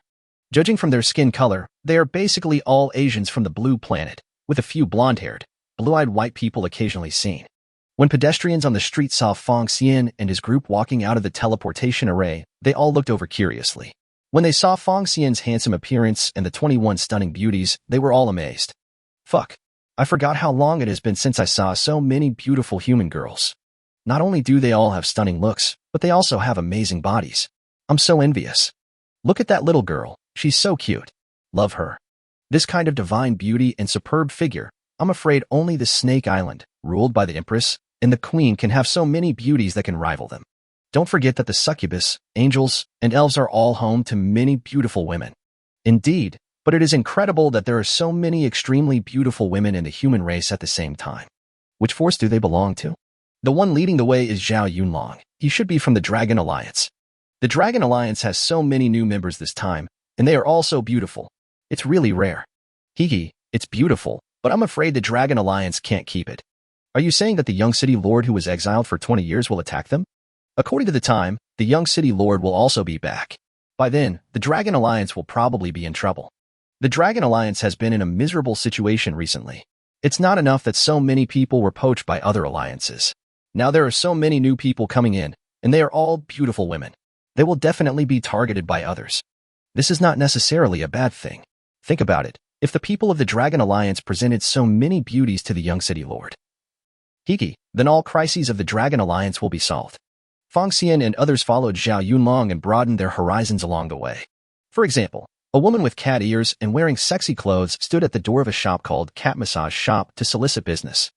Judging from their skin color, they are basically all Asians from the Blue Planet, with a few blonde-haired, blue-eyed white people occasionally seen. When pedestrians on the street saw Fong Xian and his group walking out of the teleportation array, they all looked over curiously. When they saw Fong Xian's handsome appearance and the 21 stunning beauties, they were all amazed. Fuck. I forgot how long it has been since I saw so many beautiful human girls. Not only do they all have stunning looks, but they also have amazing bodies. I'm so envious. Look at that little girl. She's so cute. Love her. This kind of divine beauty and superb figure, I'm afraid only the Snake Island, ruled by the Empress, and the Queen can have so many beauties that can rival them. Don't forget that the succubus, angels, and elves are all home to many beautiful women. Indeed, but it is incredible that there are so many extremely beautiful women in the human race at the same time. Which force do they belong to? The one leading the way is Zhao Yunlong. He should be from the Dragon Alliance. The Dragon Alliance has so many new members this time, and they are all so beautiful. It's really rare. Hee, it's beautiful, but I'm afraid the Dragon Alliance can't keep it. Are you saying that the young city lord who was exiled for 20 years will attack them? According to the time, the young city lord will also be back. By then, the Dragon Alliance will probably be in trouble. The Dragon Alliance has been in a miserable situation recently. It's not enough that so many people were poached by other alliances. Now there are so many new people coming in, and they are all beautiful women. They will definitely be targeted by others. This is not necessarily a bad thing. Think about it. If the people of the Dragon Alliance presented so many beauties to the young city lord, then all crises of the Dragon Alliance will be solved. Fong Xian and others followed Zhao Yunlong and broadened their horizons along the way. For example, a woman with cat ears and wearing sexy clothes stood at the door of a shop called Cat Massage Shop to solicit business.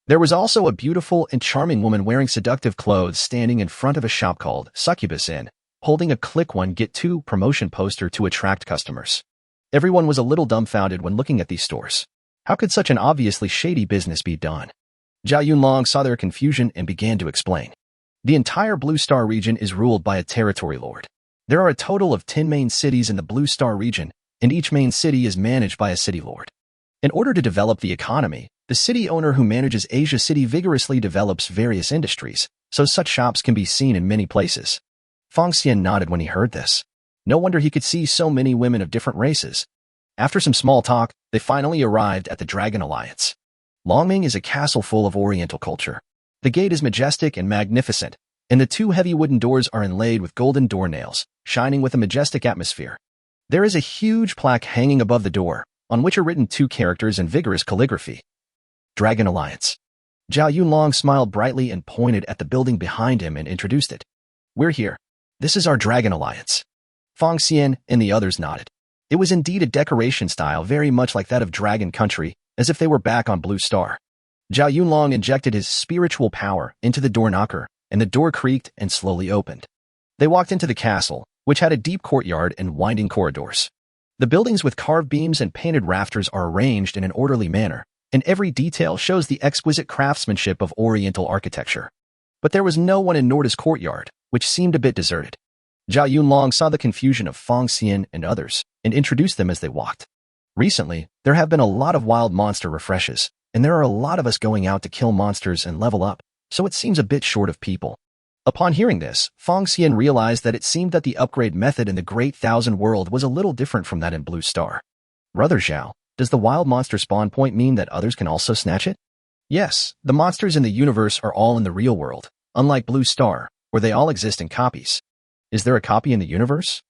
There was also a beautiful and charming woman wearing seductive clothes standing in front of a shop called Succubus Inn, holding a Click 1 Get 2 promotion poster to attract customers. Everyone was a little dumbfounded when looking at these stores. How could such an obviously shady business be done? Zhao Yunlong saw their confusion and began to explain. The entire Blue Star region is ruled by a territory lord. There are a total of 10 main cities in the Blue Star region, and each main city is managed by a city lord. In order to develop the economy, the city owner who manages Asia City vigorously develops various industries, so such shops can be seen in many places. Fong Xian nodded when he heard this. No wonder he could see so many women of different races. After some small talk, they finally arrived at the Dragon Alliance. Longming is a castle full of Oriental culture. The gate is majestic and magnificent, and the two heavy wooden doors are inlaid with golden doornails, shining with a majestic atmosphere. There is a huge plaque hanging above the door, on which are written 2 characters in vigorous calligraphy. Dragon Alliance. Zhao Yunlong smiled brightly and pointed at the building behind him and introduced it. We're here. This is our Dragon Alliance. Fong Xian and the others nodded. It was indeed a decoration style very much like that of Dragon Country, as if they were back on Blue Star. Zhao Yunlong injected his spiritual power into the door knocker, and the door creaked and slowly opened. They walked into the castle, which had a deep courtyard and winding corridors. The buildings with carved beams and painted rafters are arranged in an orderly manner, and every detail shows the exquisite craftsmanship of Oriental architecture. But there was no one in Norda's courtyard, which seemed a bit deserted. Zhao Yunlong saw the confusion of Fong Xian and others, and introduced them as they walked. Recently, there have been a lot of wild monster refreshes, and there are a lot of us going out to kill monsters and level up, so it seems a bit short of people. Upon hearing this, Fong Xian realized that it seemed that the upgrade method in the Great Thousand World was a little different from that in Blue Star. Brother Zhao, does the wild monster spawn point mean that others can also snatch it? Yes, the monsters in the universe are all in the real world, unlike Blue Star, where they all exist in copies. Is there a copy in the universe?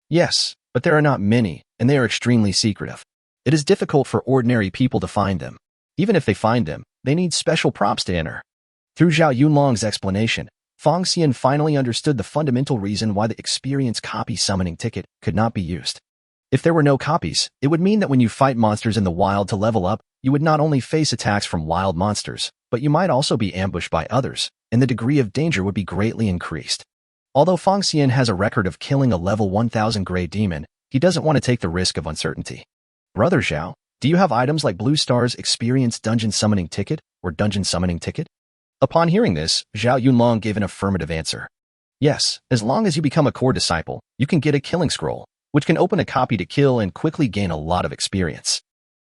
Yes, but there are not many, and they are extremely secretive. It is difficult for ordinary people to find them. Even if they find them, they need special props to enter. Through Zhao Yunlong's explanation, Fong Xian finally understood the fundamental reason why the experience copy summoning ticket could not be used. If there were no copies, it would mean that when you fight monsters in the wild to level up, you would not only face attacks from wild monsters, but you might also be ambushed by others, and the degree of danger would be greatly increased. Although Fong Xian has a record of killing a level 1000 Grey Demon, he doesn't want to take the risk of uncertainty. Brother Zhao, do you have items like Blue Star's Experience Dungeon Summoning Ticket or Dungeon Summoning Ticket? Upon hearing this, Zhao Yunlong gave an affirmative answer. Yes, as long as you become a core disciple, you can get a killing scroll, which can open a copy to kill and quickly gain a lot of experience.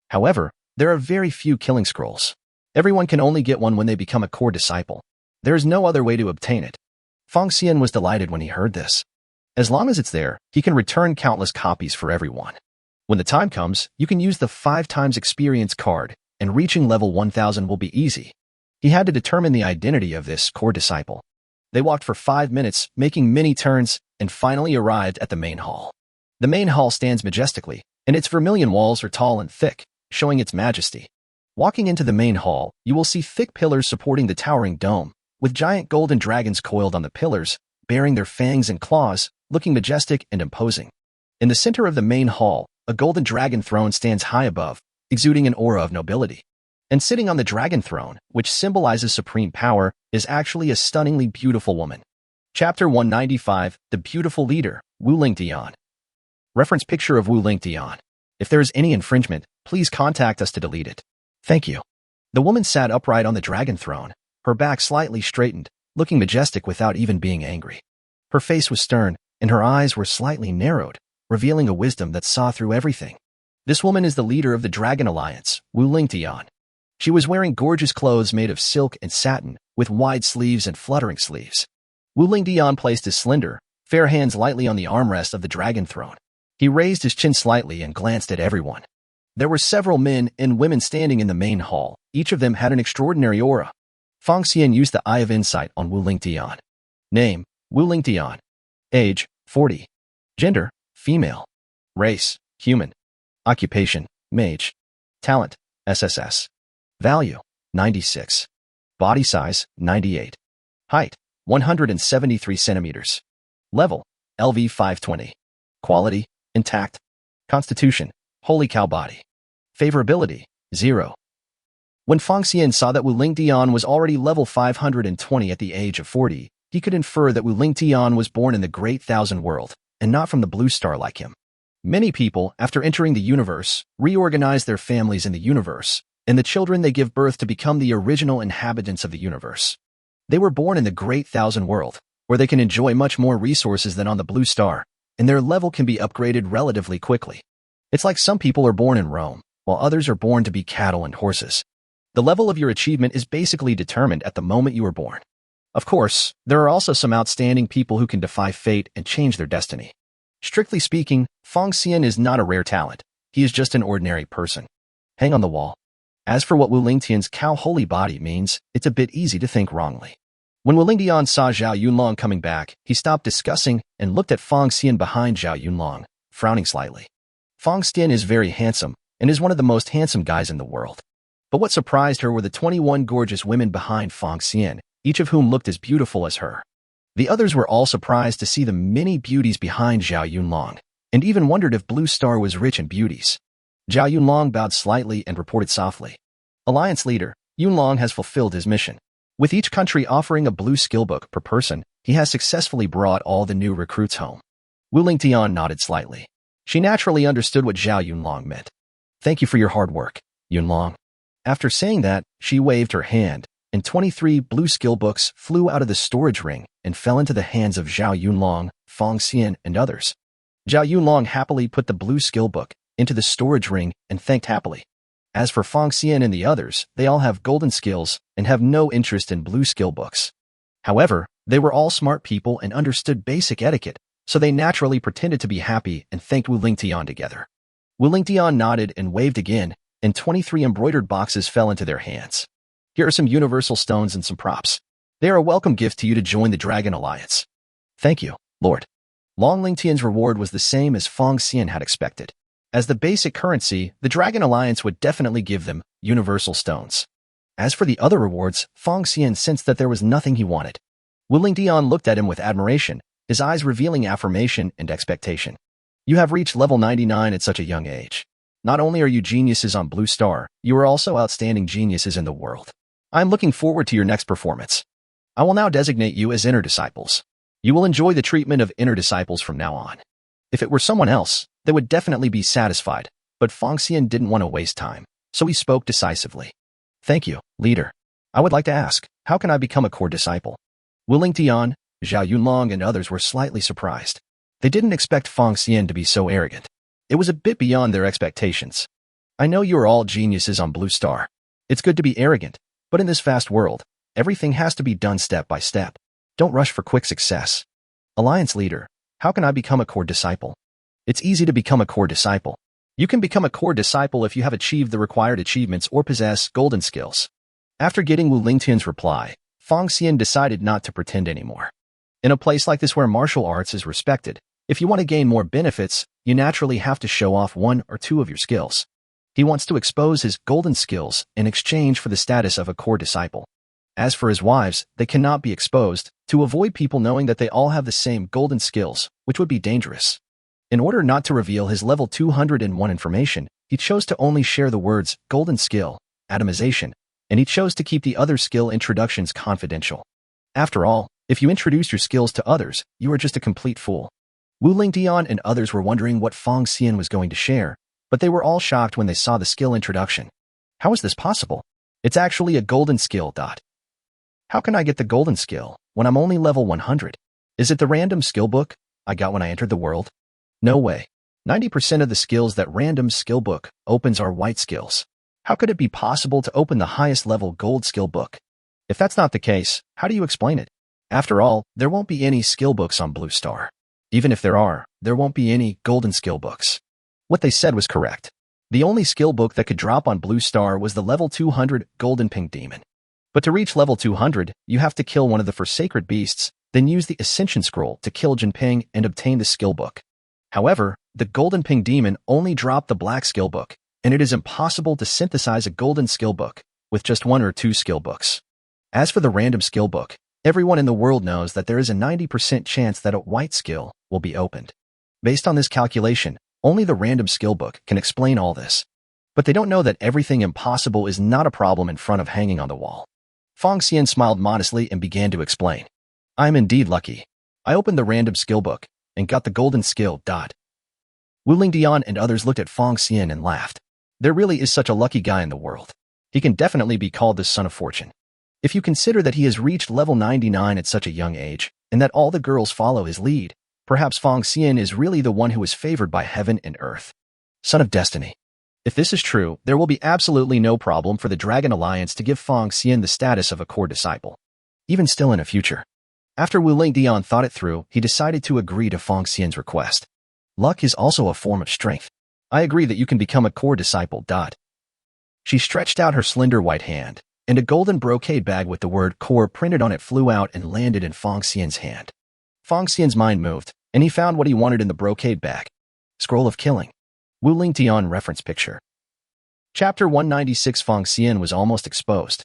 However, There are very few killing scrolls. Everyone can only get one when they become a core disciple. There is no other way to obtain it. Feng Xian was delighted when he heard this. As long as it's there, he can return countless copies for everyone. When the time comes, you can use the 5 times experience card, and reaching level 1000 will be easy. He had to determine the identity of this core disciple. They walked for 5 minutes, making many turns, and finally arrived at the main hall. The main hall stands majestically, and its vermilion walls are tall and thick, showing its majesty. Walking into the main hall, you will see thick pillars supporting the towering dome, with giant golden dragons coiled on the pillars, bearing their fangs and claws, looking majestic and imposing. In the center of the main hall, a golden dragon throne stands high above, exuding an aura of nobility. And sitting on the dragon throne, which symbolizes supreme power, is actually a stunningly beautiful woman. Chapter 195, The Beautiful Leader, Wu Lingtian. Reference picture of Wu Lingtian. If there is any infringement, please contact us to delete it. Thank you. The woman sat upright on the dragon throne, her back slightly straightened, looking majestic without even being angry. Her face was stern, and her eyes were slightly narrowed, revealing a wisdom that saw through everything. This woman is the leader of the Dragon Alliance, Wu Lingtian. She was wearing gorgeous clothes made of silk and satin, with wide sleeves and fluttering sleeves. Wu Lingtian placed his slender, fair hands lightly on the armrest of the dragon throne. He raised his chin slightly and glanced at everyone. There were several men and women standing in the main hall. Each of them had an extraordinary aura. Feng Xian used the Eye of Insight on Wu Lingtian. Name, Wu Lingtian. Age, 40. Gender, female. Race, human. Occupation, mage. Talent, SSS. Value, 96. Body size, 98. Height, 173 centimeters. Level, LV 520. Quality, intact. Constitution, holy cow body. Favorability, 0. When Feng Xian saw that Wu Lingtian was already level 520 at the age of 40, he could infer that Wu Lingtian was born in the Great Thousand World, and not from the Blue Star like him. Many people, after entering the universe, reorganize their families in the universe, and the children they give birth to become the original inhabitants of the universe. They were born in the Great Thousand World, where they can enjoy much more resources than on the Blue Star, and their level can be upgraded relatively quickly. It's like some people are born in Rome, while others are born to be cattle and horses. The level of your achievement is basically determined at the moment you were born. Of course, there are also some outstanding people who can defy fate and change their destiny. Strictly speaking, Feng Xian is not a rare talent. He is just an ordinary person. Hang on the wall. As for what Wu Lingtian's cow holy body means, it's a bit easy to think wrongly. When Wu Lingtian saw Zhao Yunlong coming back, he stopped discussing and looked at Feng Xian behind Zhao Yunlong, frowning slightly. Feng Xian is very handsome and is one of the most handsome guys in the world. But what surprised her were the 21 gorgeous women behind Feng Xian, each of whom looked as beautiful as her. The others were all surprised to see the many beauties behind Zhao Yunlong, and even wondered if Blue Star was rich in beauties. Zhao Yunlong bowed slightly and reported softly. Alliance leader, Yunlong has fulfilled his mission. With each country offering a blue skill book per person, he has successfully brought all the new recruits home. Wu Lingtian nodded slightly. She naturally understood what Zhao Yunlong meant. Thank you for your hard work, Yunlong. After saying that, she waved her hand, and 23 blue skill books flew out of the storage ring and fell into the hands of Zhao Yunlong, Feng Xian, and others. Zhao Yunlong happily put the blue skill book into the storage ring and thanked happily. As for Feng Xian and the others, they all have golden skills and have no interest in blue skill books. However, they were all smart people and understood basic etiquette, so they naturally pretended to be happy and thanked Wu Lingtian together. Wu Lingtian nodded and waved again, and 23 embroidered boxes fell into their hands. Here are some universal stones and some props. They are a welcome gift to you to join the Dragon Alliance. Thank you, Lord. Long Lingtian's reward was the same as Feng Xian had expected. As the basic currency, the Dragon Alliance would definitely give them universal stones. As for the other rewards, Feng Xian sensed that there was nothing he wanted. Wu Lingtian looked at him with admiration, his eyes revealing affirmation and expectation. You have reached level 99 at such a young age. Not only are you geniuses on Blue Star, you are also outstanding geniuses in the world. I am looking forward to your next performance. I will now designate you as inner disciples. You will enjoy the treatment of inner disciples from now on. If it were someone else, they would definitely be satisfied, but Feng Xian didn't want to waste time, so he spoke decisively. Thank you, leader. I would like to ask, how can I become a core disciple? Wu Lingtian, Zhao Yunlong, and others were slightly surprised. They didn't expect Feng Xian to be so arrogant. It was a bit beyond their expectations. I know you are all geniuses on Blue Star. It's good to be arrogant, but in this fast world, everything has to be done step by step. Don't rush for quick success. Alliance leader, how can I become a core disciple? It's easy to become a core disciple. You can become a core disciple if you have achieved the required achievements or possess golden skills. After getting Wu Lingtian's reply, Fang Xian decided not to pretend anymore. In a place like this where martial arts is respected, if you want to gain more benefits, you naturally have to show off one or two of your skills. He wants to expose his golden skills in exchange for the status of a core disciple. As for his wives, they cannot be exposed to avoid people knowing that they all have the same golden skills, which would be dangerous. In order not to reveal his level 201 information, he chose to only share the words golden skill, atomization, and he chose to keep the other skill introductions confidential. After all, if you introduce your skills to others, you are just a complete fool. Wu Lingtian and others were wondering what Fang Xian was going to share, but they were all shocked when they saw the skill introduction. How is this possible? It's actually a golden skill. How can I get the golden skill when I'm only level 100? Is it the random skill book I got when I entered the world? No way. 90% of the skills that random skill book opens are white skills. How could it be possible to open the highest level gold skill book? If that's not the case, how do you explain it? After all, there won't be any skill books on Blue Star. Even if there won't be any golden skill books. What they said was correct. The only skill book that could drop on Blue Star was the level 200 golden pink demon. But to reach level 200, you have to kill one of the four sacred beasts, then use the Ascension Scroll to kill Jinping and obtain the skill book. However, the golden pink demon only dropped the black skill book, and it is impossible to synthesize a golden skill book with just one or two skill books. As for the random skill book, everyone in the world knows that there is a 90% chance that a white skill will be opened. Based on this calculation, only the random skill book can explain all this. But they don't know that everything impossible is not a problem in front of hanging on the wall. Fang Xian smiled modestly and began to explain. I am indeed lucky. I opened the random skill book and got the golden skill. Wu Lingtian and others looked at Fang Xian and laughed. There really is such a lucky guy in the world. He can definitely be called the son of fortune. If you consider that he has reached level 99 at such a young age, and that all the girls follow his lead, perhaps Fang Xian is really the one who is favored by heaven and earth. Son of destiny. If this is true, there will be absolutely no problem for the Dragon Alliance to give Fang Xian the status of a core disciple. Even still in the future. After Wu Lingtian thought it through, he decided to agree to Fang Xian's request. Luck is also a form of strength. I agree that you can become a core disciple. She stretched out her slender white hand, and a golden brocade bag with the word core printed on it flew out and landed in Fang Xian's hand. Fang Xian's mind moved, and he found what he wanted in the brocade bag. Scroll of Killing. Wu Lingtian reference picture. Chapter 196. Fang Xian was almost exposed.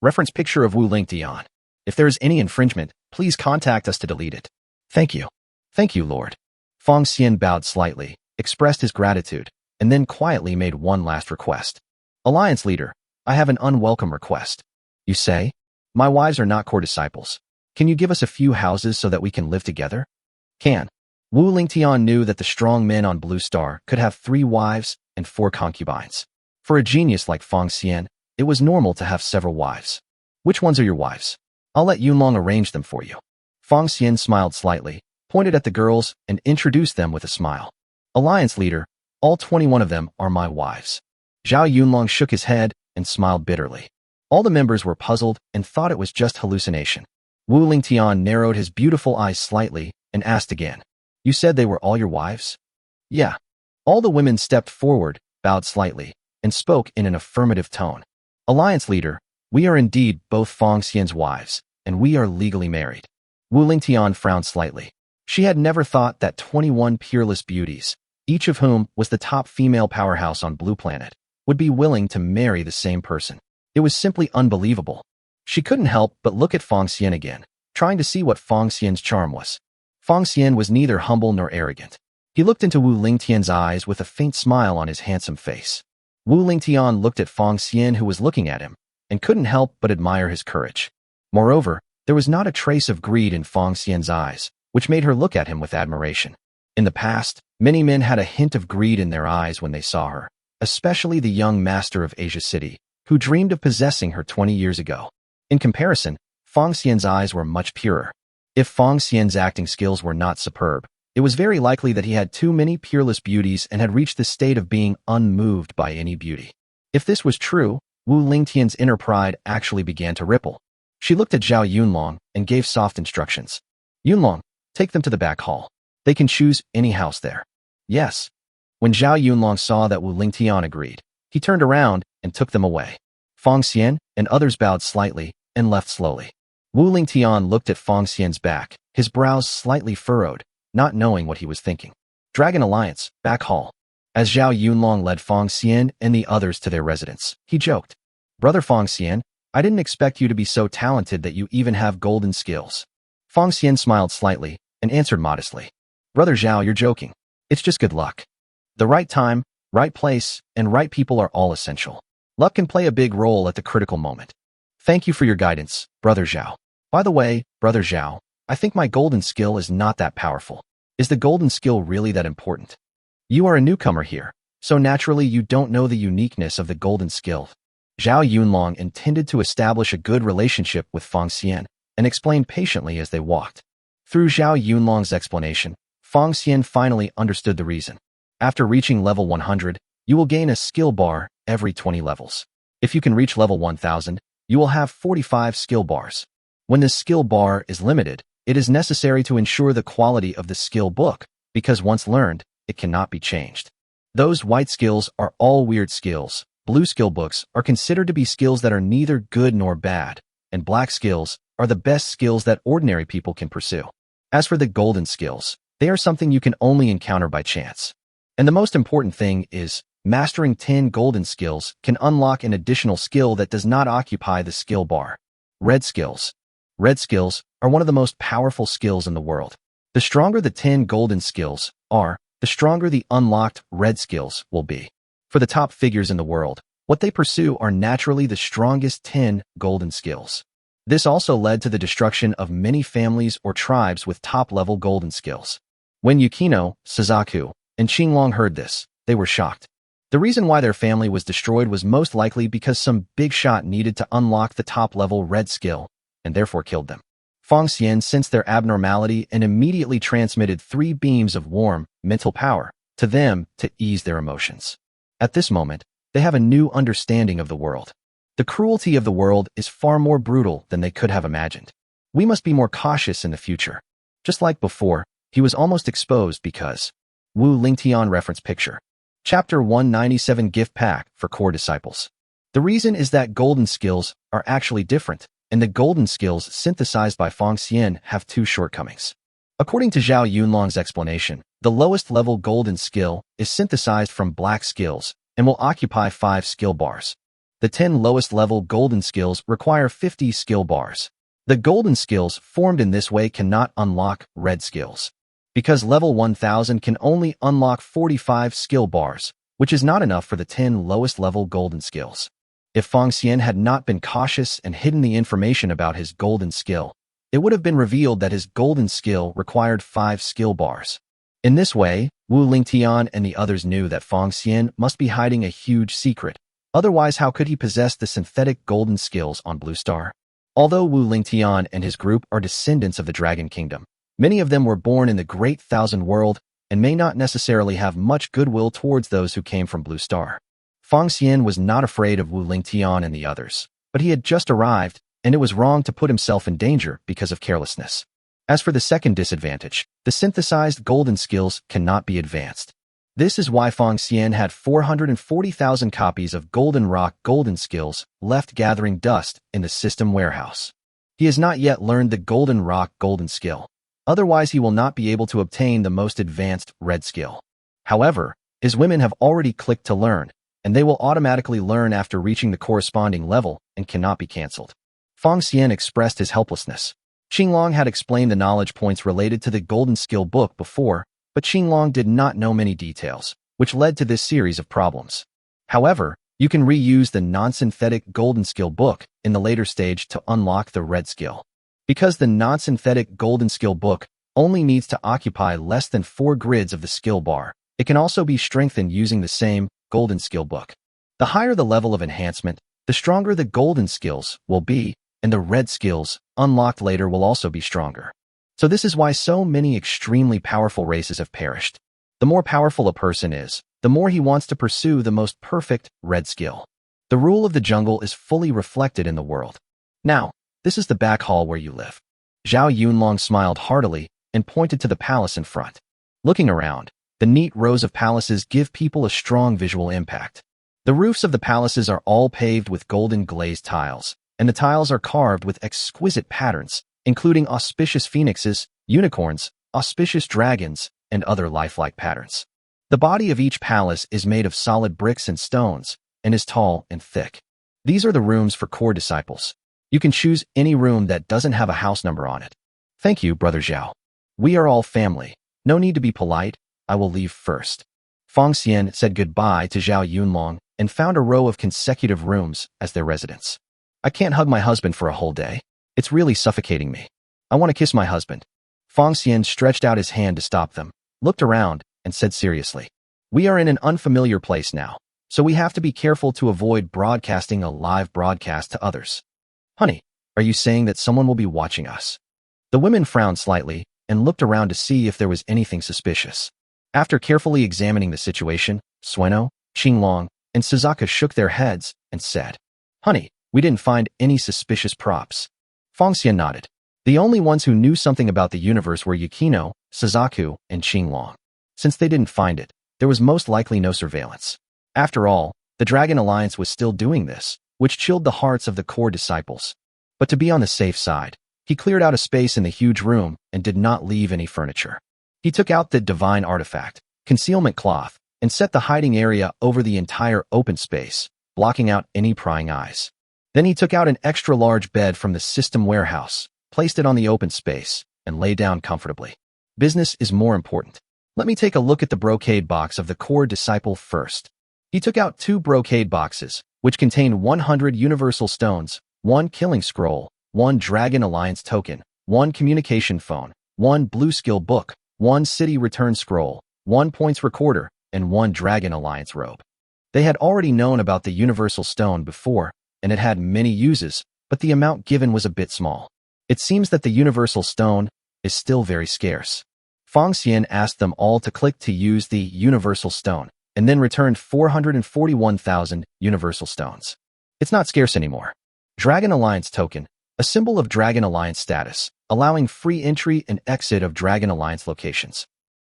Reference picture of Wu Lingtian. If there is any infringement, please contact us to delete it. Thank you. Thank you, Lord. Fang Xian bowed slightly, expressed his gratitude, and then quietly made one last request. Alliance leader, I have an unwelcome request. You say? My wives are not core disciples. Can you give us a few houses so that we can live together? Can. Wu Lingtian knew that the strong men on Blue Star could have 3 wives and 4 concubines. For a genius like Fang Xian, it was normal to have several wives. Which ones are your wives? I'll let Yunlong arrange them for you. Fang Xian smiled slightly, pointed at the girls, and introduced them with a smile. Alliance leader, all 21 of them are my wives. Zhao Yunlong shook his head and smiled bitterly. All the members were puzzled and thought it was just hallucination. Wu Lingtian narrowed his beautiful eyes slightly and asked again. You said they were all your wives? Yeah. All the women stepped forward, bowed slightly, and spoke in an affirmative tone. Alliance leader, we are indeed both Fang Xian's wives, and we are legally married. Wu Lingtian frowned slightly. She had never thought that 21 peerless beauties, each of whom was the top female powerhouse on Blue Planet, would be willing to marry the same person. It was simply unbelievable. She couldn't help but look at Fang Xian again, trying to see what Fang Xian's charm was. Fang Xian was neither humble nor arrogant. He looked into Wu Lingtian's eyes with a faint smile on his handsome face. Wu Lingtian looked at Fang Xian, who was looking at him, and couldn't help but admire his courage. Moreover, there was not a trace of greed in Fang Xian's eyes, which made her look at him with admiration. In the past, many men had a hint of greed in their eyes when they saw her, especially the young master of Asia City, who dreamed of possessing her 20 years ago. In comparison, Fang Xian's eyes were much purer. If Fang Xian's acting skills were not superb, It was very likely that he had too many peerless beauties and had reached the state of being unmoved by any beauty. If this was true, Wu Lingtian's inner pride actually began to ripple. She looked at Zhao Yunlong and gave soft instructions. Yunlong, take them to the back hall. They can choose any house there. Yes. When Zhao Yunlong saw that Wu Lingtian agreed, he turned around and took them away. Fong Xian and others bowed slightly and left slowly. Wu Lingtian looked at Fong Xian's back, his brows slightly furrowed, not knowing what he was thinking. Dragon Alliance, back hall. As Zhao Yunlong led Fong Xian and the others to their residence, he joked, "Brother Fong Xian, I didn't expect you to be so talented that you even have golden skills." Fong Xian smiled slightly and answered modestly, "Brother Zhao, you're joking. It's just good luck. The right time, right place, and right people are all essential. Luck can play a big role at the critical moment. Thank you for your guidance, Brother Zhao. By the way, Brother Zhao, I think my golden skill is not that powerful. Is the golden skill really that important? You are a newcomer here, so naturally you don't know the uniqueness of the golden skill." Zhao Yunlong intended to establish a good relationship with Fong Xian and explained patiently as they walked. Through Zhao Yunlong's explanation, Fong Xian finally understood the reason. After reaching level 100, you will gain a skill bar every 20 levels. If you can reach level 1000, you will have 45 skill bars. When the skill bar is limited, it is necessary to ensure the quality of the skill book, because once learned, it cannot be changed. Those white skills are all weird skills. Blue skill books are considered to be skills that are neither good nor bad, and black skills are the best skills that ordinary people can pursue. As for the golden skills, they are something you can only encounter by chance. And the most important thing is, mastering 10 golden skills can unlock an additional skill that does not occupy the skill bar. Red skills. Red skills are one of the most powerful skills in the world. The stronger the 10 golden skills are, the stronger the unlocked red skills will be. For the top figures in the world, what they pursue are naturally the strongest 10 golden skills. This also led to the destruction of many families or tribes with top-level golden skills. When Yukino, Suzaku, and Qinglong heard this, they were shocked. The reason why their family was destroyed was most likely because some big shot needed to unlock the top-level red skill, and therefore killed them. Fong Xian sensed their abnormality and immediately transmitted 3 beams of warm, mental power to them to ease their emotions. At this moment, they have a new understanding of the world. The cruelty of the world is far more brutal than they could have imagined. We must be more cautious in the future. Just like before, he was almost exposed because Wu Lingtian reference picture. Chapter 197 Gift Pack for Core Disciples. The reason is that golden skills are actually different, and the golden skills synthesized by Fong Xian have 2 shortcomings. According to Zhao Yunlong's explanation, the lowest level golden skill is synthesized from black skills and will occupy 5 skill bars. The 10 lowest level golden skills require 50 skill bars. The golden skills formed in this way cannot unlock red skills, because level 1000 can only unlock 45 skill bars, which is not enough for the 10 lowest level golden skills. If Fong Xian had not been cautious and hidden the information about his golden skill, it would have been revealed that his golden skill required 5 skill bars. In this way, Wu Lingtian and the others knew that Fong Xian must be hiding a huge secret. Otherwise, how could he possess the synthetic golden skills on Blue Star? Although Wu Lingtian and his group are descendants of the Dragon Kingdom, many of them were born in the Great Thousand World and may not necessarily have much goodwill towards those who came from Blue Star. Fong Xian was not afraid of Wu Lingtian and the others, but he had just arrived, and it was wrong to put himself in danger because of carelessness. As for the second disadvantage, the synthesized golden skills cannot be advanced. This is why Fong Xian had 440,000 copies of Golden Rock golden skills left gathering dust in the system warehouse. He has not yet learned the Golden Rock golden skill. Otherwise, he will not be able to obtain the most advanced red skill. However, his women have already clicked to learn, and they will automatically learn after reaching the corresponding level and cannot be cancelled. Fong Xian expressed his helplessness. Qinglong had explained the knowledge points related to the golden skill book before, but Qinglong did not know many details, which led to this series of problems. However, you can reuse the non-synthetic golden skill book in the later stage to unlock the red skill. Because the non-synthetic golden skill book only needs to occupy less than 4 grids of the skill bar, it can also be strengthened using the same golden skill book. The higher the level of enhancement, the stronger the golden skills will be, and the red skills, unlocked later, will also be stronger. So this is why so many extremely powerful races have perished. The more powerful a person is, the more he wants to pursue the most perfect red skill. The rule of the jungle is fully reflected in the world. Now, this is the back hall where you live. Zhao Yunlong smiled heartily and pointed to the palace in front. Looking around, the neat rows of palaces give people a strong visual impact. The roofs of the palaces are all paved with golden glazed tiles, and the tiles are carved with exquisite patterns, including auspicious phoenixes, unicorns, auspicious dragons, and other lifelike patterns. The body of each palace is made of solid bricks and stones, and is tall and thick. These are the rooms for core disciples. You can choose any room that doesn't have a house number on it. Thank you, Brother Zhao. We are all family. No need to be polite. I will leave first. Feng Xian said goodbye to Zhao Yunlong and found a row of consecutive rooms as their residence. I can't hug my husband for a whole day. It's really suffocating me. I want to kiss my husband. Feng Xian stretched out his hand to stop them, looked around, and said seriously, "We are in an unfamiliar place now, so we have to be careful to avoid broadcasting a live broadcast to others." Honey, are you saying that someone will be watching us? The women frowned slightly and looked around to see if there was anything suspicious. After carefully examining the situation, Sueno, Qinglong, and Suzuka shook their heads and said, "Honey, we didn't find any suspicious props." Feng Xian nodded. The only ones who knew something about the universe were Yukino, Suzaku, and Qinglong. Since they didn't find it, there was most likely no surveillance. After all, the Dragon Alliance was still doing this, which chilled the hearts of the core disciples. But to be on the safe side, he cleared out a space in the huge room and did not leave any furniture. He took out the divine artifact, concealment cloth, and set the hiding area over the entire open space, blocking out any prying eyes. Then he took out an extra-large bed from the system warehouse, placed it on the open space, and lay down comfortably. Business is more important. Let me take a look at the brocade box of the core disciple first. He took out 2 brocade boxes, which contained 100 universal stones, 1 killing scroll, 1 Dragon Alliance token, 1 communication phone, 1 blue skill book, 1 city return scroll, 1 points recorder, and 1 Dragon Alliance robe. They had already known about the universal stone before, and it had many uses, but the amount given was a bit small. It seems that the universal stone is still very scarce. Feng Xian asked them all to click to use the universal stone, and then returned 441,000 universal stones. It's not scarce anymore. Dragon Alliance token, a symbol of Dragon Alliance status, allowing free entry and exit of Dragon Alliance locations.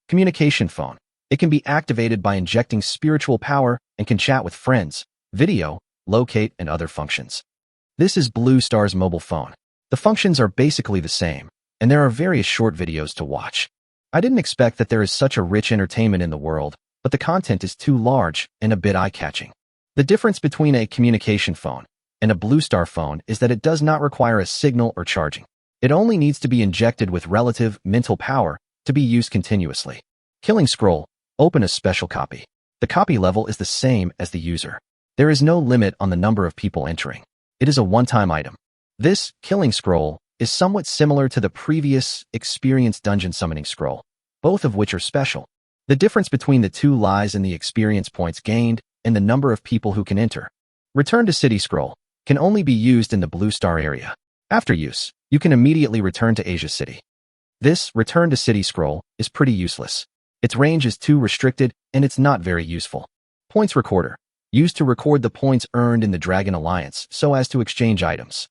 Communication phone. It can be activated by injecting spiritual power and can chat with friends, video, locate, and other functions. This is Blue Star's mobile phone. The functions are basically the same, and there are various short videos to watch. I didn't expect that there is such a rich entertainment in the world, but the content is too large and a bit eye-catching. The difference between a communication phone and a Blue Star phone is that it does not require a signal or charging. It only needs to be injected with relative mental power to be used continuously. Killing scroll. Open a special copy. The copy level is the same as the user. There is no limit on the number of people entering. It is a one-time item. This killing scroll is somewhat similar to the previous experience dungeon summoning scroll, both of which are special. The difference between the two lies in the experience points gained and the number of people who can enter. Return to City scroll can only be used in the Blue Star area. After use, you can immediately return to Asia City. This Return to City scroll is pretty useless. Its range is too restricted and it's not very useful. Points recorder. Used to record the points earned in the Dragon Alliance so as to exchange items.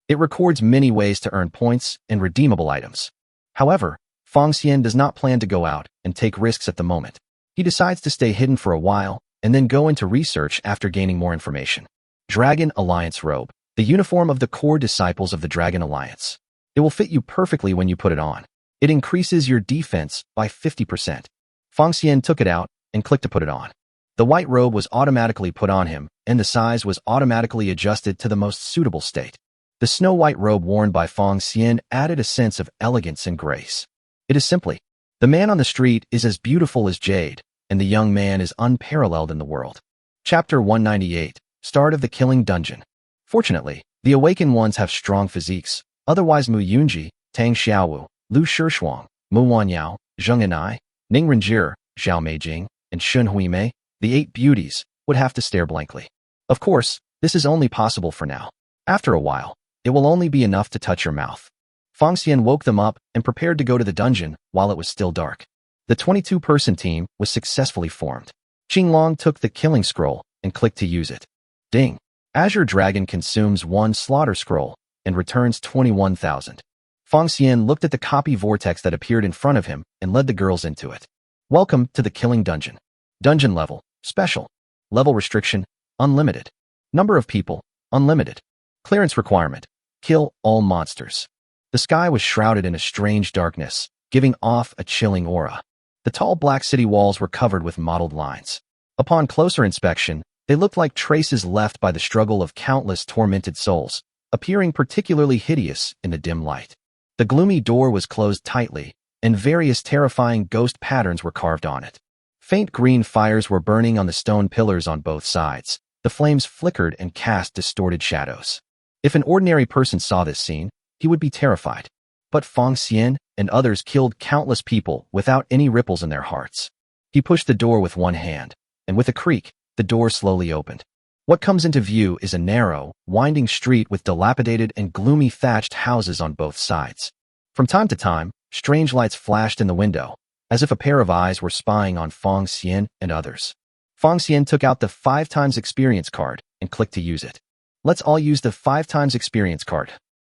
It records many ways to earn points and redeemable items. However, Feng Xian does not plan to go out and take risks at the moment. He decides to stay hidden for a while and then go into research after gaining more information. Dragon Alliance robe. The uniform of the core disciples of the Dragon Alliance. It will fit you perfectly when you put it on. It increases your defense by 50%. Feng Xian took it out and clicked to put it on. The white robe was automatically put on him, and the size was automatically adjusted to the most suitable state. The snow-white robe worn by Feng Xian added a sense of elegance and grace. It is simply, the man on the street is as beautiful as jade, and the young man is unparalleled in the world. Chapter 198, Start of the Killing Dungeon. Fortunately, the awakened ones have strong physiques, otherwise Mu Yunji, Tang Xiaowu, Lu Shishuang, Mu Wanyao, Zheng Enai, Ning Renjie, Zhao Meijing, and Shun Huimei, the 8 beauties, would have to stare blankly. Of course, this is only possible for now. After a while, it will only be enough to touch your mouth. Fong Xian woke them up and prepared to go to the dungeon while it was still dark. The 22-person team was successfully formed. Qinglong took the killing scroll and clicked to use it. Ding! Azure Dragon consumes 1 slaughter scroll and returns 21,000. Fong Xian looked at the copy vortex that appeared in front of him and led the girls into it. Welcome to the killing dungeon. Dungeon level, special. Level restriction, unlimited. Number of people, unlimited. Clearance requirement, kill all monsters. The sky was shrouded in a strange darkness, giving off a chilling aura. The tall black city walls were covered with mottled lines. Upon closer inspection, they looked like traces left by the struggle of countless tormented souls, appearing particularly hideous in the dim light. The gloomy door was closed tightly, and various terrifying ghost patterns were carved on it. Faint green fires were burning on the stone pillars on both sides. The flames flickered and cast distorted shadows. If an ordinary person saw this scene, he would be terrified. But Fong Xian and others killed countless people without any ripples in their hearts. He pushed the door with one hand, and with a creak, the door slowly opened. What comes into view is a narrow, winding street with dilapidated and gloomy thatched houses on both sides. From time to time, strange lights flashed in the window, as if a pair of eyes were spying on Fong Xian and others. Fong Xian took out the 5x experience card and clicked to use it. Let's all use the 5x experience card.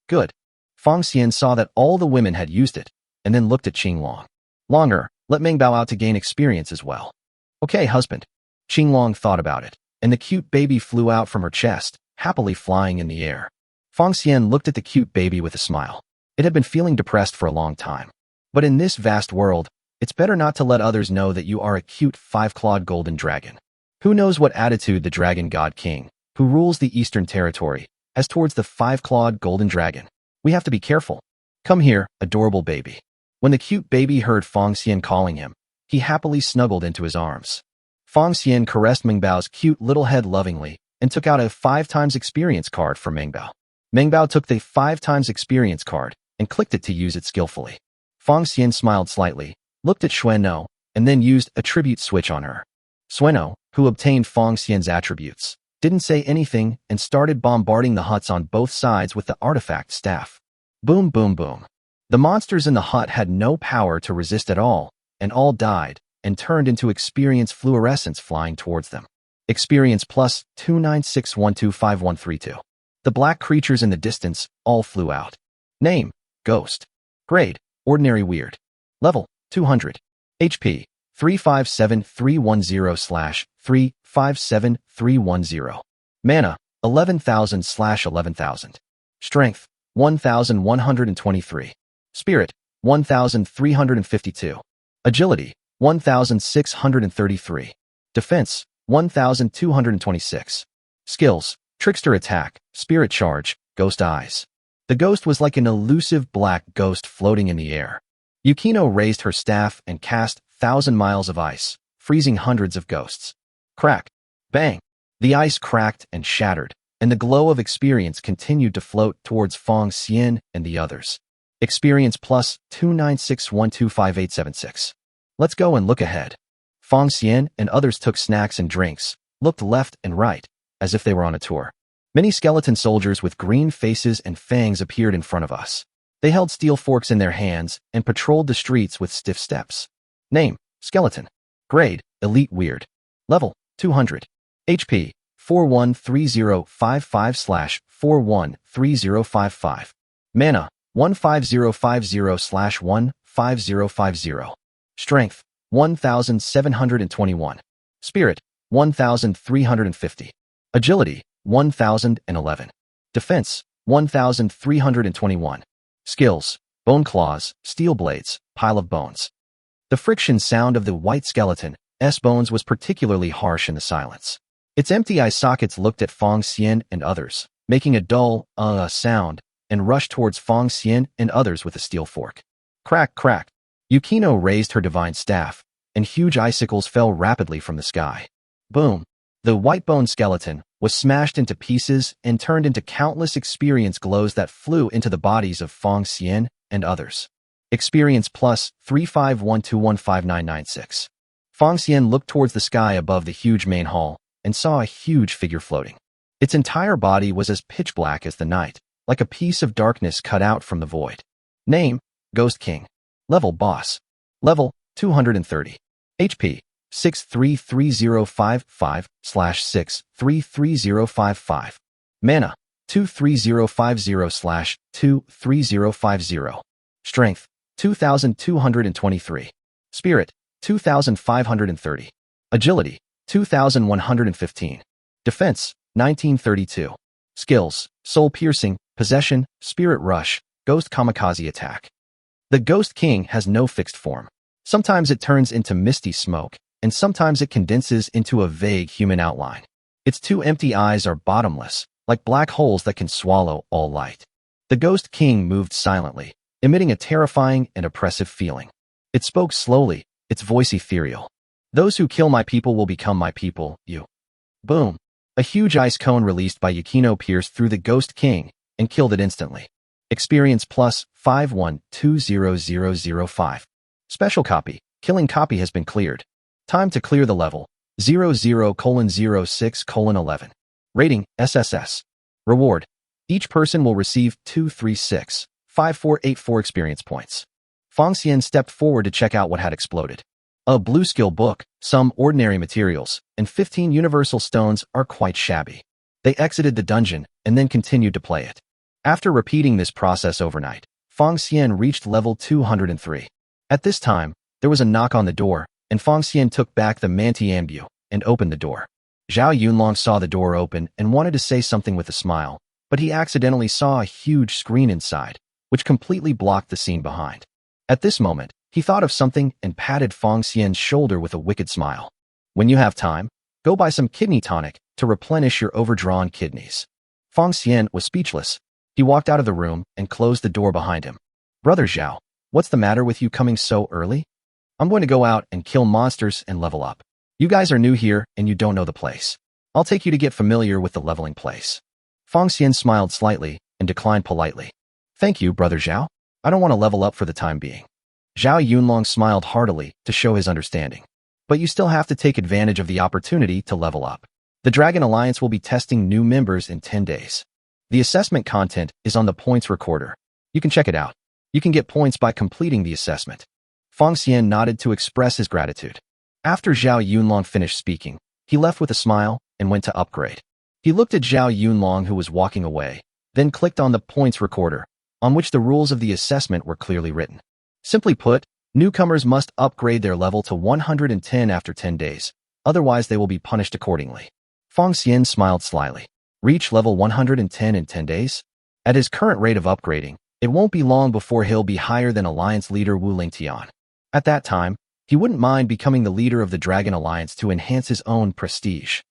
Good. Fong Xian saw that all the women had used it, and then looked at Qinglong. Longer, let Mengbao out to gain experience as well. Okay, husband. Qinglong thought about it, and the cute baby flew out from her chest, happily flying in the air. Fong Xian looked at the cute baby with a smile. It had been feeling depressed for a long time. But in this vast world, it's better not to let others know that you are a cute 5-clawed golden dragon. Who knows what attitude the dragon god king, who rules the Eastern Territory, has towards the 5-clawed golden dragon. We have to be careful. Come here, adorable baby. When the cute baby heard Fong Xian calling him, he happily snuggled into his arms. Fong Xian caressed Mengbao's cute little head lovingly and took out a 5x experience card for Mengbao. Mengbao took the 5x experience card and clicked it to use it skillfully. Fong Xian smiled slightly, looked at Xueno, and then used attribute switch on her. Xueno, who obtained Fong Xian's attributes, didn't say anything and started bombarding the huts on both sides with the artifact staff. Boom, boom, boom. The monsters in the hut had no power to resist at all, and all died and turned into experience fluorescence flying towards them. Experience plus 296125132. The black creatures in the distance all flew out. Name, Ghost. Grade, Ordinary Weird. Level, 200. HP, 357310/357310. Mana, 11,000/11,000. Strength, 1,123. Spirit, 1,352. Agility, 1,633. Defense, 1,226. Skills, Trickster Attack, Spirit Charge, Ghost Eyes. The ghost was like an elusive black ghost floating in the air. Yukino raised her staff and cast 1,000 miles of ice, freezing hundreds of ghosts. Crack. Bang. The ice cracked and shattered, and the glow of experience continued to float towards Fong Xian and the others. Experience plus 296125876. Let's go and look ahead. Fong Xian and others took snacks and drinks, looked left and right, as if they were on a tour. Many skeleton soldiers with green faces and fangs appeared in front of us. They held steel forks in their hands and patrolled the streets with stiff steps. Name, Skeleton. Grade, Elite Weird. Level, 200. HP, 413055/413055. Mana, 15050/15050. Strength, 1,721. Spirit, 1,350. Agility, 1,011. Defense, 1,321. Skills, Bone Claws, Steel Blades, Pile of Bones. The friction sound of the white skeleton's bones was particularly harsh in the silence. Its empty eye sockets looked at Fong Xian and others, making a dull, sound, and rushed towards Fong Xian and others with a steel fork. Crack, crack. Yukino raised her divine staff, and huge icicles fell rapidly from the sky. Boom. The white bone skeleton was smashed into pieces and turned into countless experience glows that flew into the bodies of Fong Xian and others. Experience plus 351215996. Fong Xian looked towards the sky above the huge main hall and saw a huge figure floating. Its entire body was as pitch black as the night, like a piece of darkness cut out from the void. Name, Ghost King. Level Boss. Level, 230. HP, 633055/633055. Mana, 23050/23050. Strength, 2223. Spirit, 2530. Agility, 2115. Defense, 1932. Skills, Soul Piercing, Possession, Spirit Rush, Ghost Kamikaze Attack. The Ghost King has no fixed form. Sometimes it turns into misty smoke, and sometimes it condenses into a vague human outline. Its two empty eyes are bottomless, like black holes that can swallow all light. The Ghost King moved silently, emitting a terrifying and oppressive feeling. It spoke slowly, its voice ethereal. Those who kill my people will become my people, you. Boom. A huge ice cone released by Yukino pierced through the Ghost King and killed it instantly. Experience plus 5120005. Special copy. Killing copy has been cleared. Time to clear the level. 00:06:11. Rating, SSS. Reward. Each person will receive 2365484 experience points. Fong Xian stepped forward to check out what had exploded. A blue skill book, some ordinary materials, and 15 universal stones are quite shabby. They exited the dungeon and then continued to play it. After repeating this process overnight, Fong Xian reached level 203. At this time, there was a knock on the door, and Fong Xian took back the manti-ambu and opened the door. Zhao Yunlong saw the door open and wanted to say something with a smile, but he accidentally saw a huge screen inside, which completely blocked the scene behind. At this moment, he thought of something and patted Fong Xian's shoulder with a wicked smile. When you have time, go buy some kidney tonic to replenish your overdrawn kidneys. Fong Xian was speechless. He walked out of the room and closed the door behind him. Brother Zhao, what's the matter with you coming so early? I'm going to go out and kill monsters and level up. You guys are new here and you don't know the place. I'll take you to get familiar with the leveling place. Fong Xian smiled slightly and declined politely. Thank you, Brother Zhao. I don't want to level up for the time being. Zhao Yunlong smiled heartily to show his understanding. But you still have to take advantage of the opportunity to level up. The Dragon Alliance will be testing new members in 10 days. The assessment content is on the points recorder. You can check it out. You can get points by completing the assessment. Fong Xian nodded to express his gratitude. After Zhao Yunlong finished speaking, he left with a smile and went to upgrade. He looked at Zhao Yunlong who was walking away, then clicked on the points recorder, on which the rules of the assessment were clearly written. Simply put, newcomers must upgrade their level to 110 after 10 days, otherwise they will be punished accordingly. Fong Xian smiled slyly. Reach level 110 in 10 days? At his current rate of upgrading, it won't be long before he'll be higher than Alliance leader Wu Lingtian. At that time, he wouldn't mind becoming the leader of the Dragon Alliance to enhance his own prestige.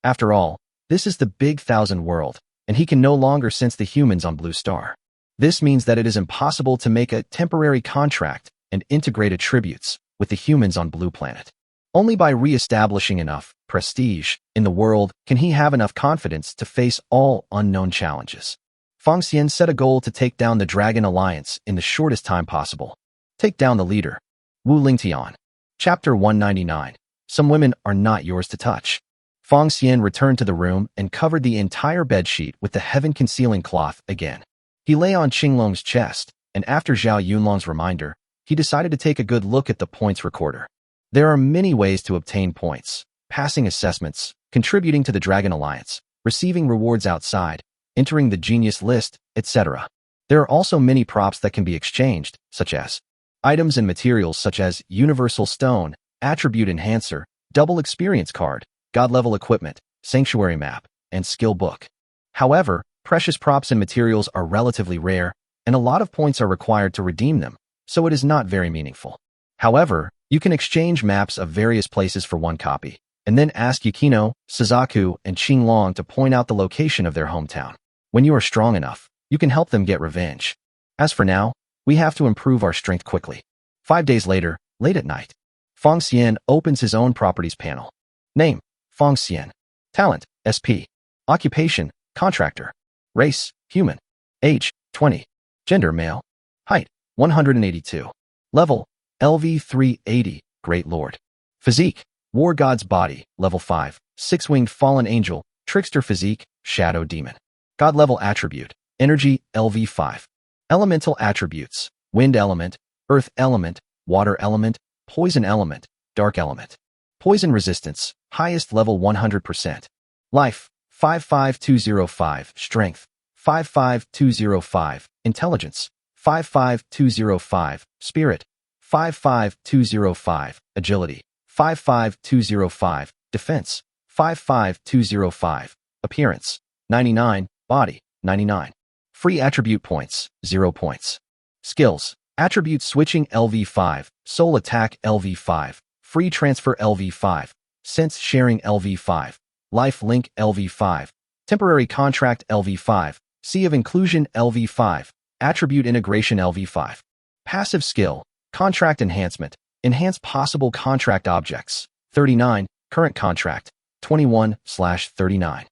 After all, this is the Big Thousand World, and he can no longer sense the humans on Blue Star. This means that it is impossible to make a temporary contract and integrate attributes with the humans on Blue Planet. Only by re-establishing enough prestige in the world can he have enough confidence to face all unknown challenges. Fong Xian set a goal to take down the Dragon Alliance in the shortest time possible. Take down the leader. Wu Lingtian. Chapter 199. Some women are not yours to touch. Fong Xian returned to the room and covered the entire bedsheet with the heaven-concealing cloth again. He lay on Qinglong's chest, and after Zhao Yunlong's reminder, he decided to take a good look at the points recorder. There are many ways to obtain points: passing assessments, contributing to the Dragon Alliance, receiving rewards outside, entering the genius list, etc. There are also many props that can be exchanged, such as items and materials such as Universal Stone, Attribute Enhancer, Double Experience Card, God-level equipment, Sanctuary Map, and Skill Book. However, precious props and materials are relatively rare, and a lot of points are required to redeem them, so it is not very meaningful. However, you can exchange maps of various places for one copy, and then ask Yukino, Suzaku, and Qinglong to point out the location of their hometown. When you are strong enough, you can help them get revenge. As for now, we have to improve our strength quickly. 5 days later, late at night, Fong Xian opens his own properties panel. Name, Fong Xian. Talent, SP. Occupation, contractor. Race, human. Age, 20. Gender, male. Height, 182. Level, LV 380, Great Lord. Physique, War God's Body, Level 5, Six-Winged Fallen Angel, Trickster Physique, Shadow Demon. God Level Attribute, Energy, LV 5. Elemental Attributes, wind element, earth element, water element, poison element, dark element. Poison resistance, highest level 100%. Life, 55205. Strength, 55205. Intelligence, 55205. Spirit, 55205. Agility, 55205. Defense, 55205. Appearance, 99. Body, 99. Free attribute points, 0 points. Skills, attribute switching LV5, soul attack LV5, free transfer LV5, sense sharing LV5, life link LV5, temporary contract LV5, sea of inclusion LV5, attribute integration LV5. Passive skill, contract enhancement, enhance possible contract objects, 39, current contract, 21/39.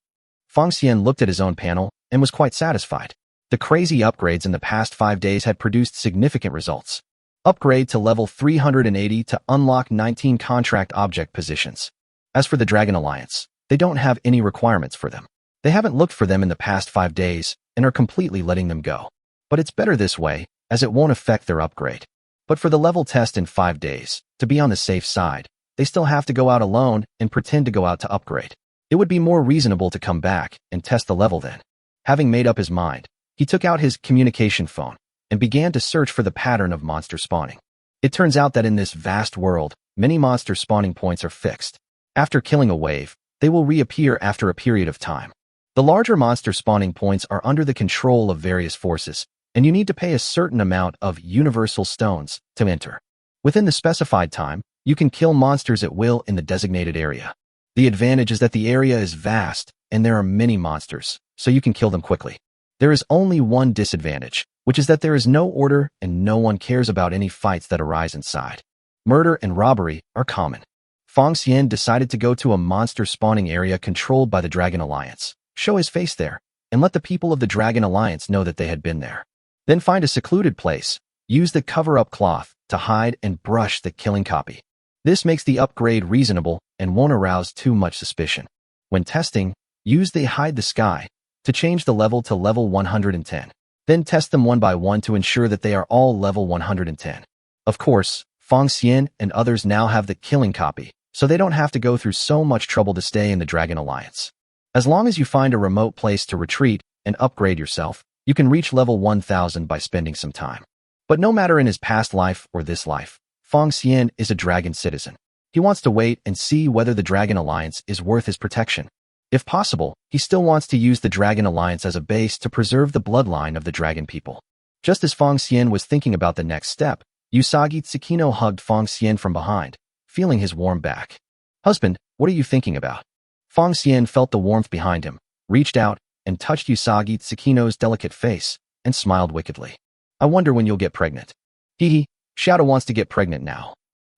Feng Xian looked at his own panel and was quite satisfied. The crazy upgrades in the past 5 days had produced significant results. Upgrade to level 380 to unlock 19 contract object positions. As for the Dragon Alliance, they don't have any requirements for them. They haven't looked for them in the past 5 days and are completely letting them go. But it's better this way, as it won't affect their upgrade. But for the level test in 5 days, to be on the safe side, they still have to go out alone and pretend to go out to upgrade. It would be more reasonable to come back and test the level then. Having made up his mind, he took out his communication phone and began to search for the pattern of monster spawning. It turns out that in this vast world, many monster spawning points are fixed. After killing a wave, they will reappear after a period of time. The larger monster spawning points are under the control of various forces, and you need to pay a certain amount of universal stones to enter. Within the specified time, you can kill monsters at will in the designated area. The advantage is that the area is vast, and there are many monsters, so you can kill them quickly. There is only one disadvantage, which is that there is no order and no one cares about any fights that arise inside. Murder and robbery are common. Feng Xian decided to go to a monster spawning area controlled by the Dragon Alliance, show his face there, and let the people of the Dragon Alliance know that they had been there. Then find a secluded place, use the cover-up cloth to hide and brush the killing copy. This makes the upgrade reasonable and won't arouse too much suspicion. When testing, use the Hide the Sky to change the level to level 110. Then test them one by one to ensure that they are all level 110. Of course, Feng Xian and others now have the killing copy, so they don't have to go through so much trouble to stay in the Dragon Alliance. As long as you find a remote place to retreat and upgrade yourself, you can reach level 1000 by spending some time. But no matter in his past life or this life, Feng Xian is a dragon citizen. He wants to wait and see whether the Dragon Alliance is worth his protection. If possible, he still wants to use the Dragon Alliance as a base to preserve the bloodline of the dragon people. Just as Feng Xian was thinking about the next step, Usagi Tsukino hugged Feng Xian from behind, feeling his warm back. "Husband, what are you thinking about?" Feng Xian felt the warmth behind him, reached out, and touched Usagi Tsukino's delicate face, and smiled wickedly. "I wonder when you'll get pregnant." "Hee, Shadow wants to get pregnant now."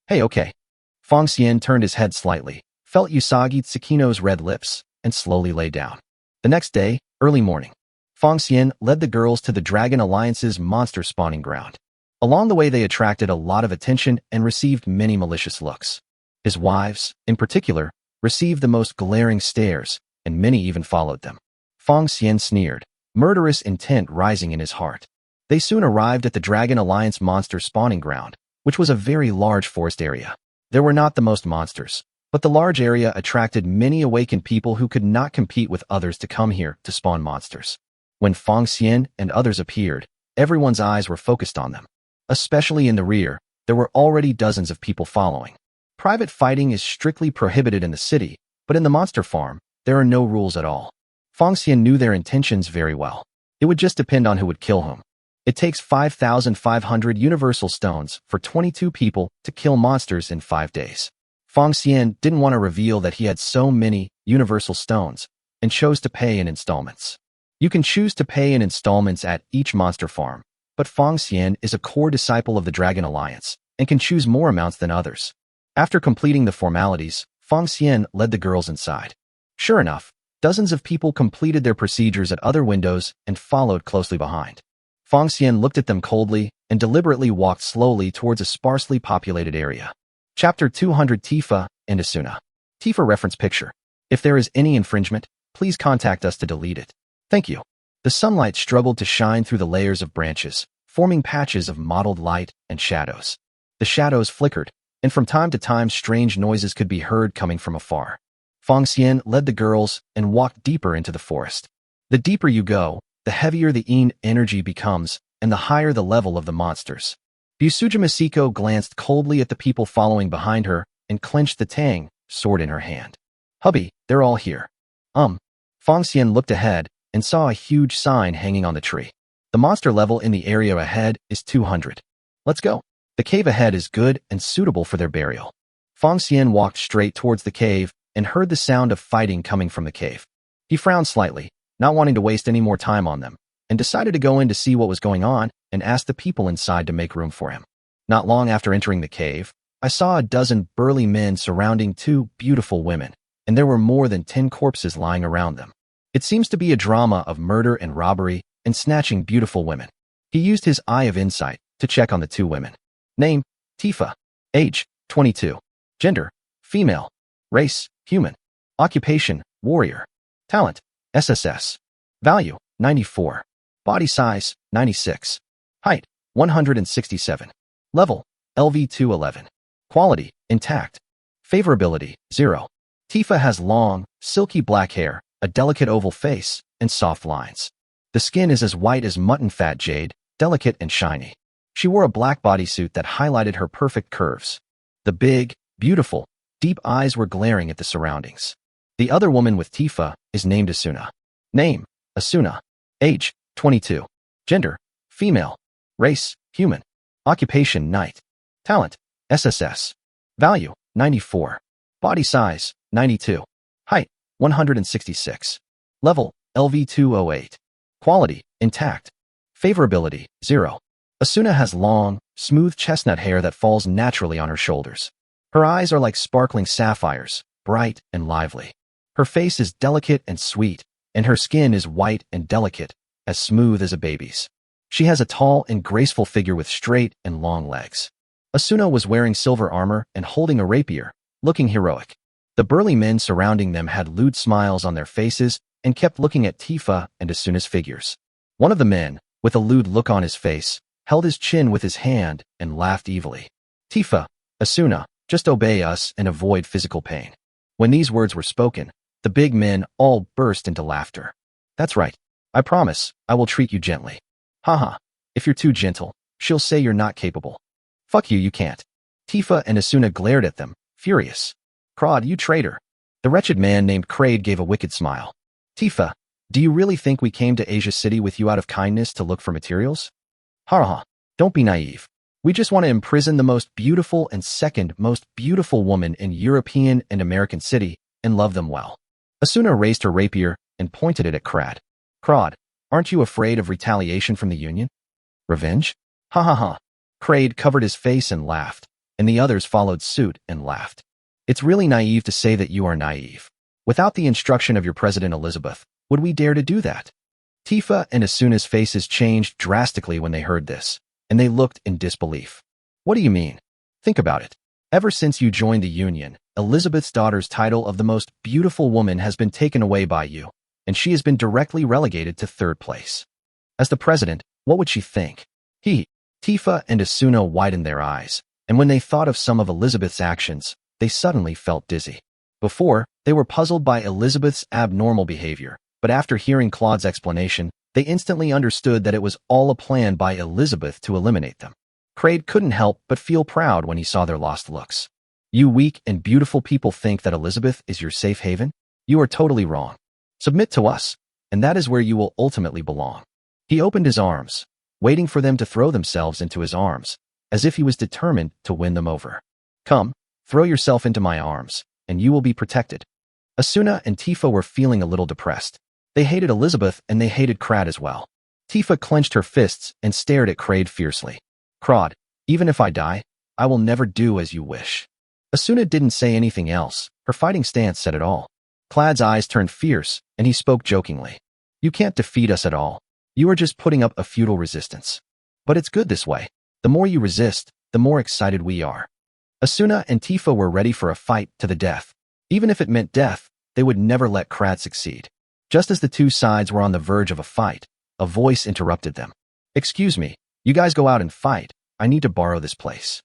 "Hey, okay." Feng Xian turned his head slightly, felt Usagi Tsukino's red lips, and slowly lay down. The next day, early morning, Feng Xian led the girls to the Dragon Alliance's monster spawning ground. Along the way they attracted a lot of attention and received many malicious looks. His wives, in particular, received the most glaring stares, and many even followed them. Feng Xian sneered, murderous intent rising in his heart. They soon arrived at the Dragon Alliance monster spawning ground, which was a very large forest area. There were not the most monsters, but the large area attracted many awakened people who could not compete with others to come here to spawn monsters. When Feng Xian and others appeared, everyone's eyes were focused on them. Especially in the rear, there were already dozens of people following. Private fighting is strictly prohibited in the city, but in the monster farm, there are no rules at all. Feng Xian knew their intentions very well. It would just depend on who would kill whom. It takes 5,500 universal stones for 22 people to kill monsters in 5 days. Feng Xian didn't want to reveal that he had so many universal stones and chose to pay in installments. You can choose to pay in installments at each monster farm, but Feng Xian is a core disciple of the Dragon Alliance and can choose more amounts than others. After completing the formalities, Feng Xian led the girls inside. Sure enough, dozens of people completed their procedures at other windows and followed closely behind. Feng Xian looked at them coldly and deliberately walked slowly towards a sparsely populated area. Chapter 200 Tifa and Asuna. Tifa reference picture. If there is any infringement, please contact us to delete it. Thank you. The sunlight struggled to shine through the layers of branches, forming patches of mottled light and shadows. The shadows flickered, and from time to time strange noises could be heard coming from afar. Feng Xian led the girls and walked deeper into the forest. The deeper you go, the heavier the energy becomes, and the higher the level of the monsters. Busuja Masiko glanced coldly at the people following behind her and clenched the tang sword in her hand. Hubby, they're all here. Feng Xian looked ahead and saw a huge sign hanging on the tree. The monster level in the area ahead is 200. Let's go. The cave ahead is good and suitable for their burial. Feng Xian walked straight towards the cave and heard the sound of fighting coming from the cave. He frowned slightly, not wanting to waste any more time on them, and decided to go in to see what was going on and ask the people inside to make room for him. Not long after entering the cave, I saw a dozen burly men surrounding two beautiful women, and there were more than 10 corpses lying around them. It seems to be a drama of murder and robbery and snatching beautiful women. He used his eye of insight to check on the two women. Name, Tifa. Age, 22. Gender, female. Race, human. Occupation, warrior. Talent, SSS. Value, 94. Body size, 96. Height, 167. Level, LV211. Quality, intact. Favorability, 0. Tifa has long, silky black hair, a delicate oval face, and soft lines. The skin is as white as mutton fat jade, delicate and shiny. She wore a black bodysuit that highlighted her perfect curves. The big, beautiful, deep eyes were glaring at the surroundings. The other woman with Tifa is named Asuna. Name, Asuna. Age, 22. Gender, female. Race, human. Occupation, knight. Talent, SSS. Value, 94. Body size, 92. Height, 166. Level, LV208. Quality, intact. Favorability, 0. Asuna has long, smooth chestnut hair that falls naturally on her shoulders. Her eyes are like sparkling sapphires, bright and lively. Her face is delicate and sweet, and her skin is white and delicate, as smooth as a baby's. She has a tall and graceful figure with straight and long legs. Asuna was wearing silver armor and holding a rapier, looking heroic. The burly men surrounding them had lewd smiles on their faces and kept looking at Tifa and Asuna's figures. One of the men, with a lewd look on his face, held his chin with his hand and laughed evilly. Tifa, Asuna, just obey us and avoid physical pain. When these words were spoken, the big men all burst into laughter. That's right. I promise, I will treat you gently. Haha, if you're too gentle, she'll say you're not capable. Fuck you, you can't. Tifa and Asuna glared at them, furious. Crod, you traitor. The wretched man named Kraid gave a wicked smile. Tifa, do you really think we came to Asia City with you out of kindness to look for materials? Ha, don't be naive. We just want to imprison the most beautiful and second most beautiful woman in European and American city and love them well. Asuna raised her rapier and pointed it at Krad. Krad, aren't you afraid of retaliation from the Union? Revenge? Ha. Kraid covered his face and laughed, and the others followed suit and laughed. It's really naive to say that you are naive. Without the instruction of your President Elizabeth, would we dare to do that? Tifa and Asuna's faces changed drastically when they heard this, and they looked in disbelief. What do you mean? Think about it. Ever since you joined the Union, Elizabeth's daughter's title of the most beautiful woman has been taken away by you, and she has been directly relegated to third place. As the president, what would she think? Tifa and Asuna widened their eyes, and when they thought of some of Elizabeth's actions, they suddenly felt dizzy. Before, they were puzzled by Elizabeth's abnormal behavior, but after hearing Claude's explanation, they instantly understood that it was all a plan by Elizabeth to eliminate them. Kraid couldn't help but feel proud when he saw their lost looks. You weak and beautiful people think that Elizabeth is your safe haven? You are totally wrong. Submit to us, and that is where you will ultimately belong. He opened his arms, waiting for them to throw themselves into his arms, as if he was determined to win them over. Come, throw yourself into my arms, and you will be protected. Asuna and Tifa were feeling a little depressed. They hated Elizabeth and they hated Krad as well. Tifa clenched her fists and stared at Kraid fiercely. Krad, even if I die, I will never do as you wish. Asuna didn't say anything else. Her fighting stance said it all. Klad's eyes turned fierce, and he spoke jokingly. You can't defeat us at all. You are just putting up a futile resistance. But it's good this way. The more you resist, the more excited we are. Asuna and Tifa were ready for a fight to the death. Even if it meant death, they would never let Krad succeed. Just as the two sides were on the verge of a fight, a voice interrupted them. Excuse me, You guys go out and fight. I need to borrow this place.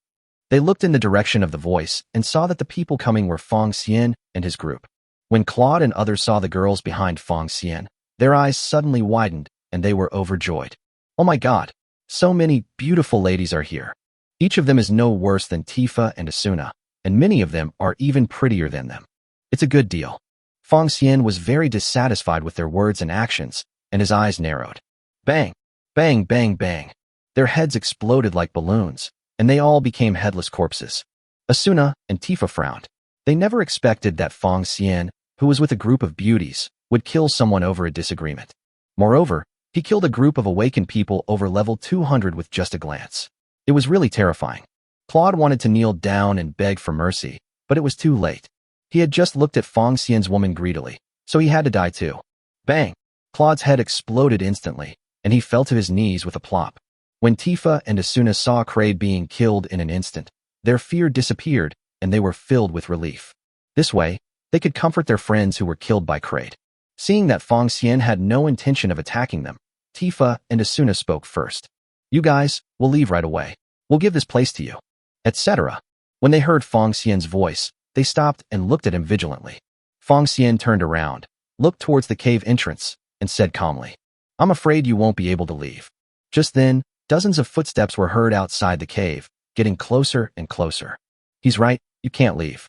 They looked in the direction of the voice and saw that the people coming were Fong Xian and his group. When Claude and others saw the girls behind Fong Xian, their eyes suddenly widened and they were overjoyed. Oh my God, so many beautiful ladies are here. Each of them is no worse than Tifa and Asuna, and many of them are even prettier than them. It's a good deal. Fong Xian was very dissatisfied with their words and actions, and his eyes narrowed. Bang, bang, bang, bang. Their heads exploded like balloons, and they all became headless corpses. Asuna and Tifa frowned. They never expected that Fong Xian, who was with a group of beauties, would kill someone over a disagreement. Moreover, he killed a group of awakened people over level 200 with just a glance. It was really terrifying. Claude wanted to kneel down and beg for mercy, but it was too late. He had just looked at Fong Xian's woman greedily, so he had to die too. Bang! Claude's head exploded instantly, and he fell to his knees with a plop. When Tifa and Asuna saw Kraid being killed in an instant, their fear disappeared and they were filled with relief. This way, they could comfort their friends who were killed by Kraid. Seeing that Fong Xian had no intention of attacking them, Tifa and Asuna spoke first. You guys, we'll leave right away. We'll give this place to you. Etc. When they heard Fong Xian's voice, they stopped and looked at him vigilantly. Fong Xian turned around, looked towards the cave entrance, and said calmly, I'm afraid you won't be able to leave. Just then, dozens of footsteps were heard outside the cave, getting closer and closer. He's right, you can't leave.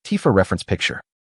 Tifa reference picture.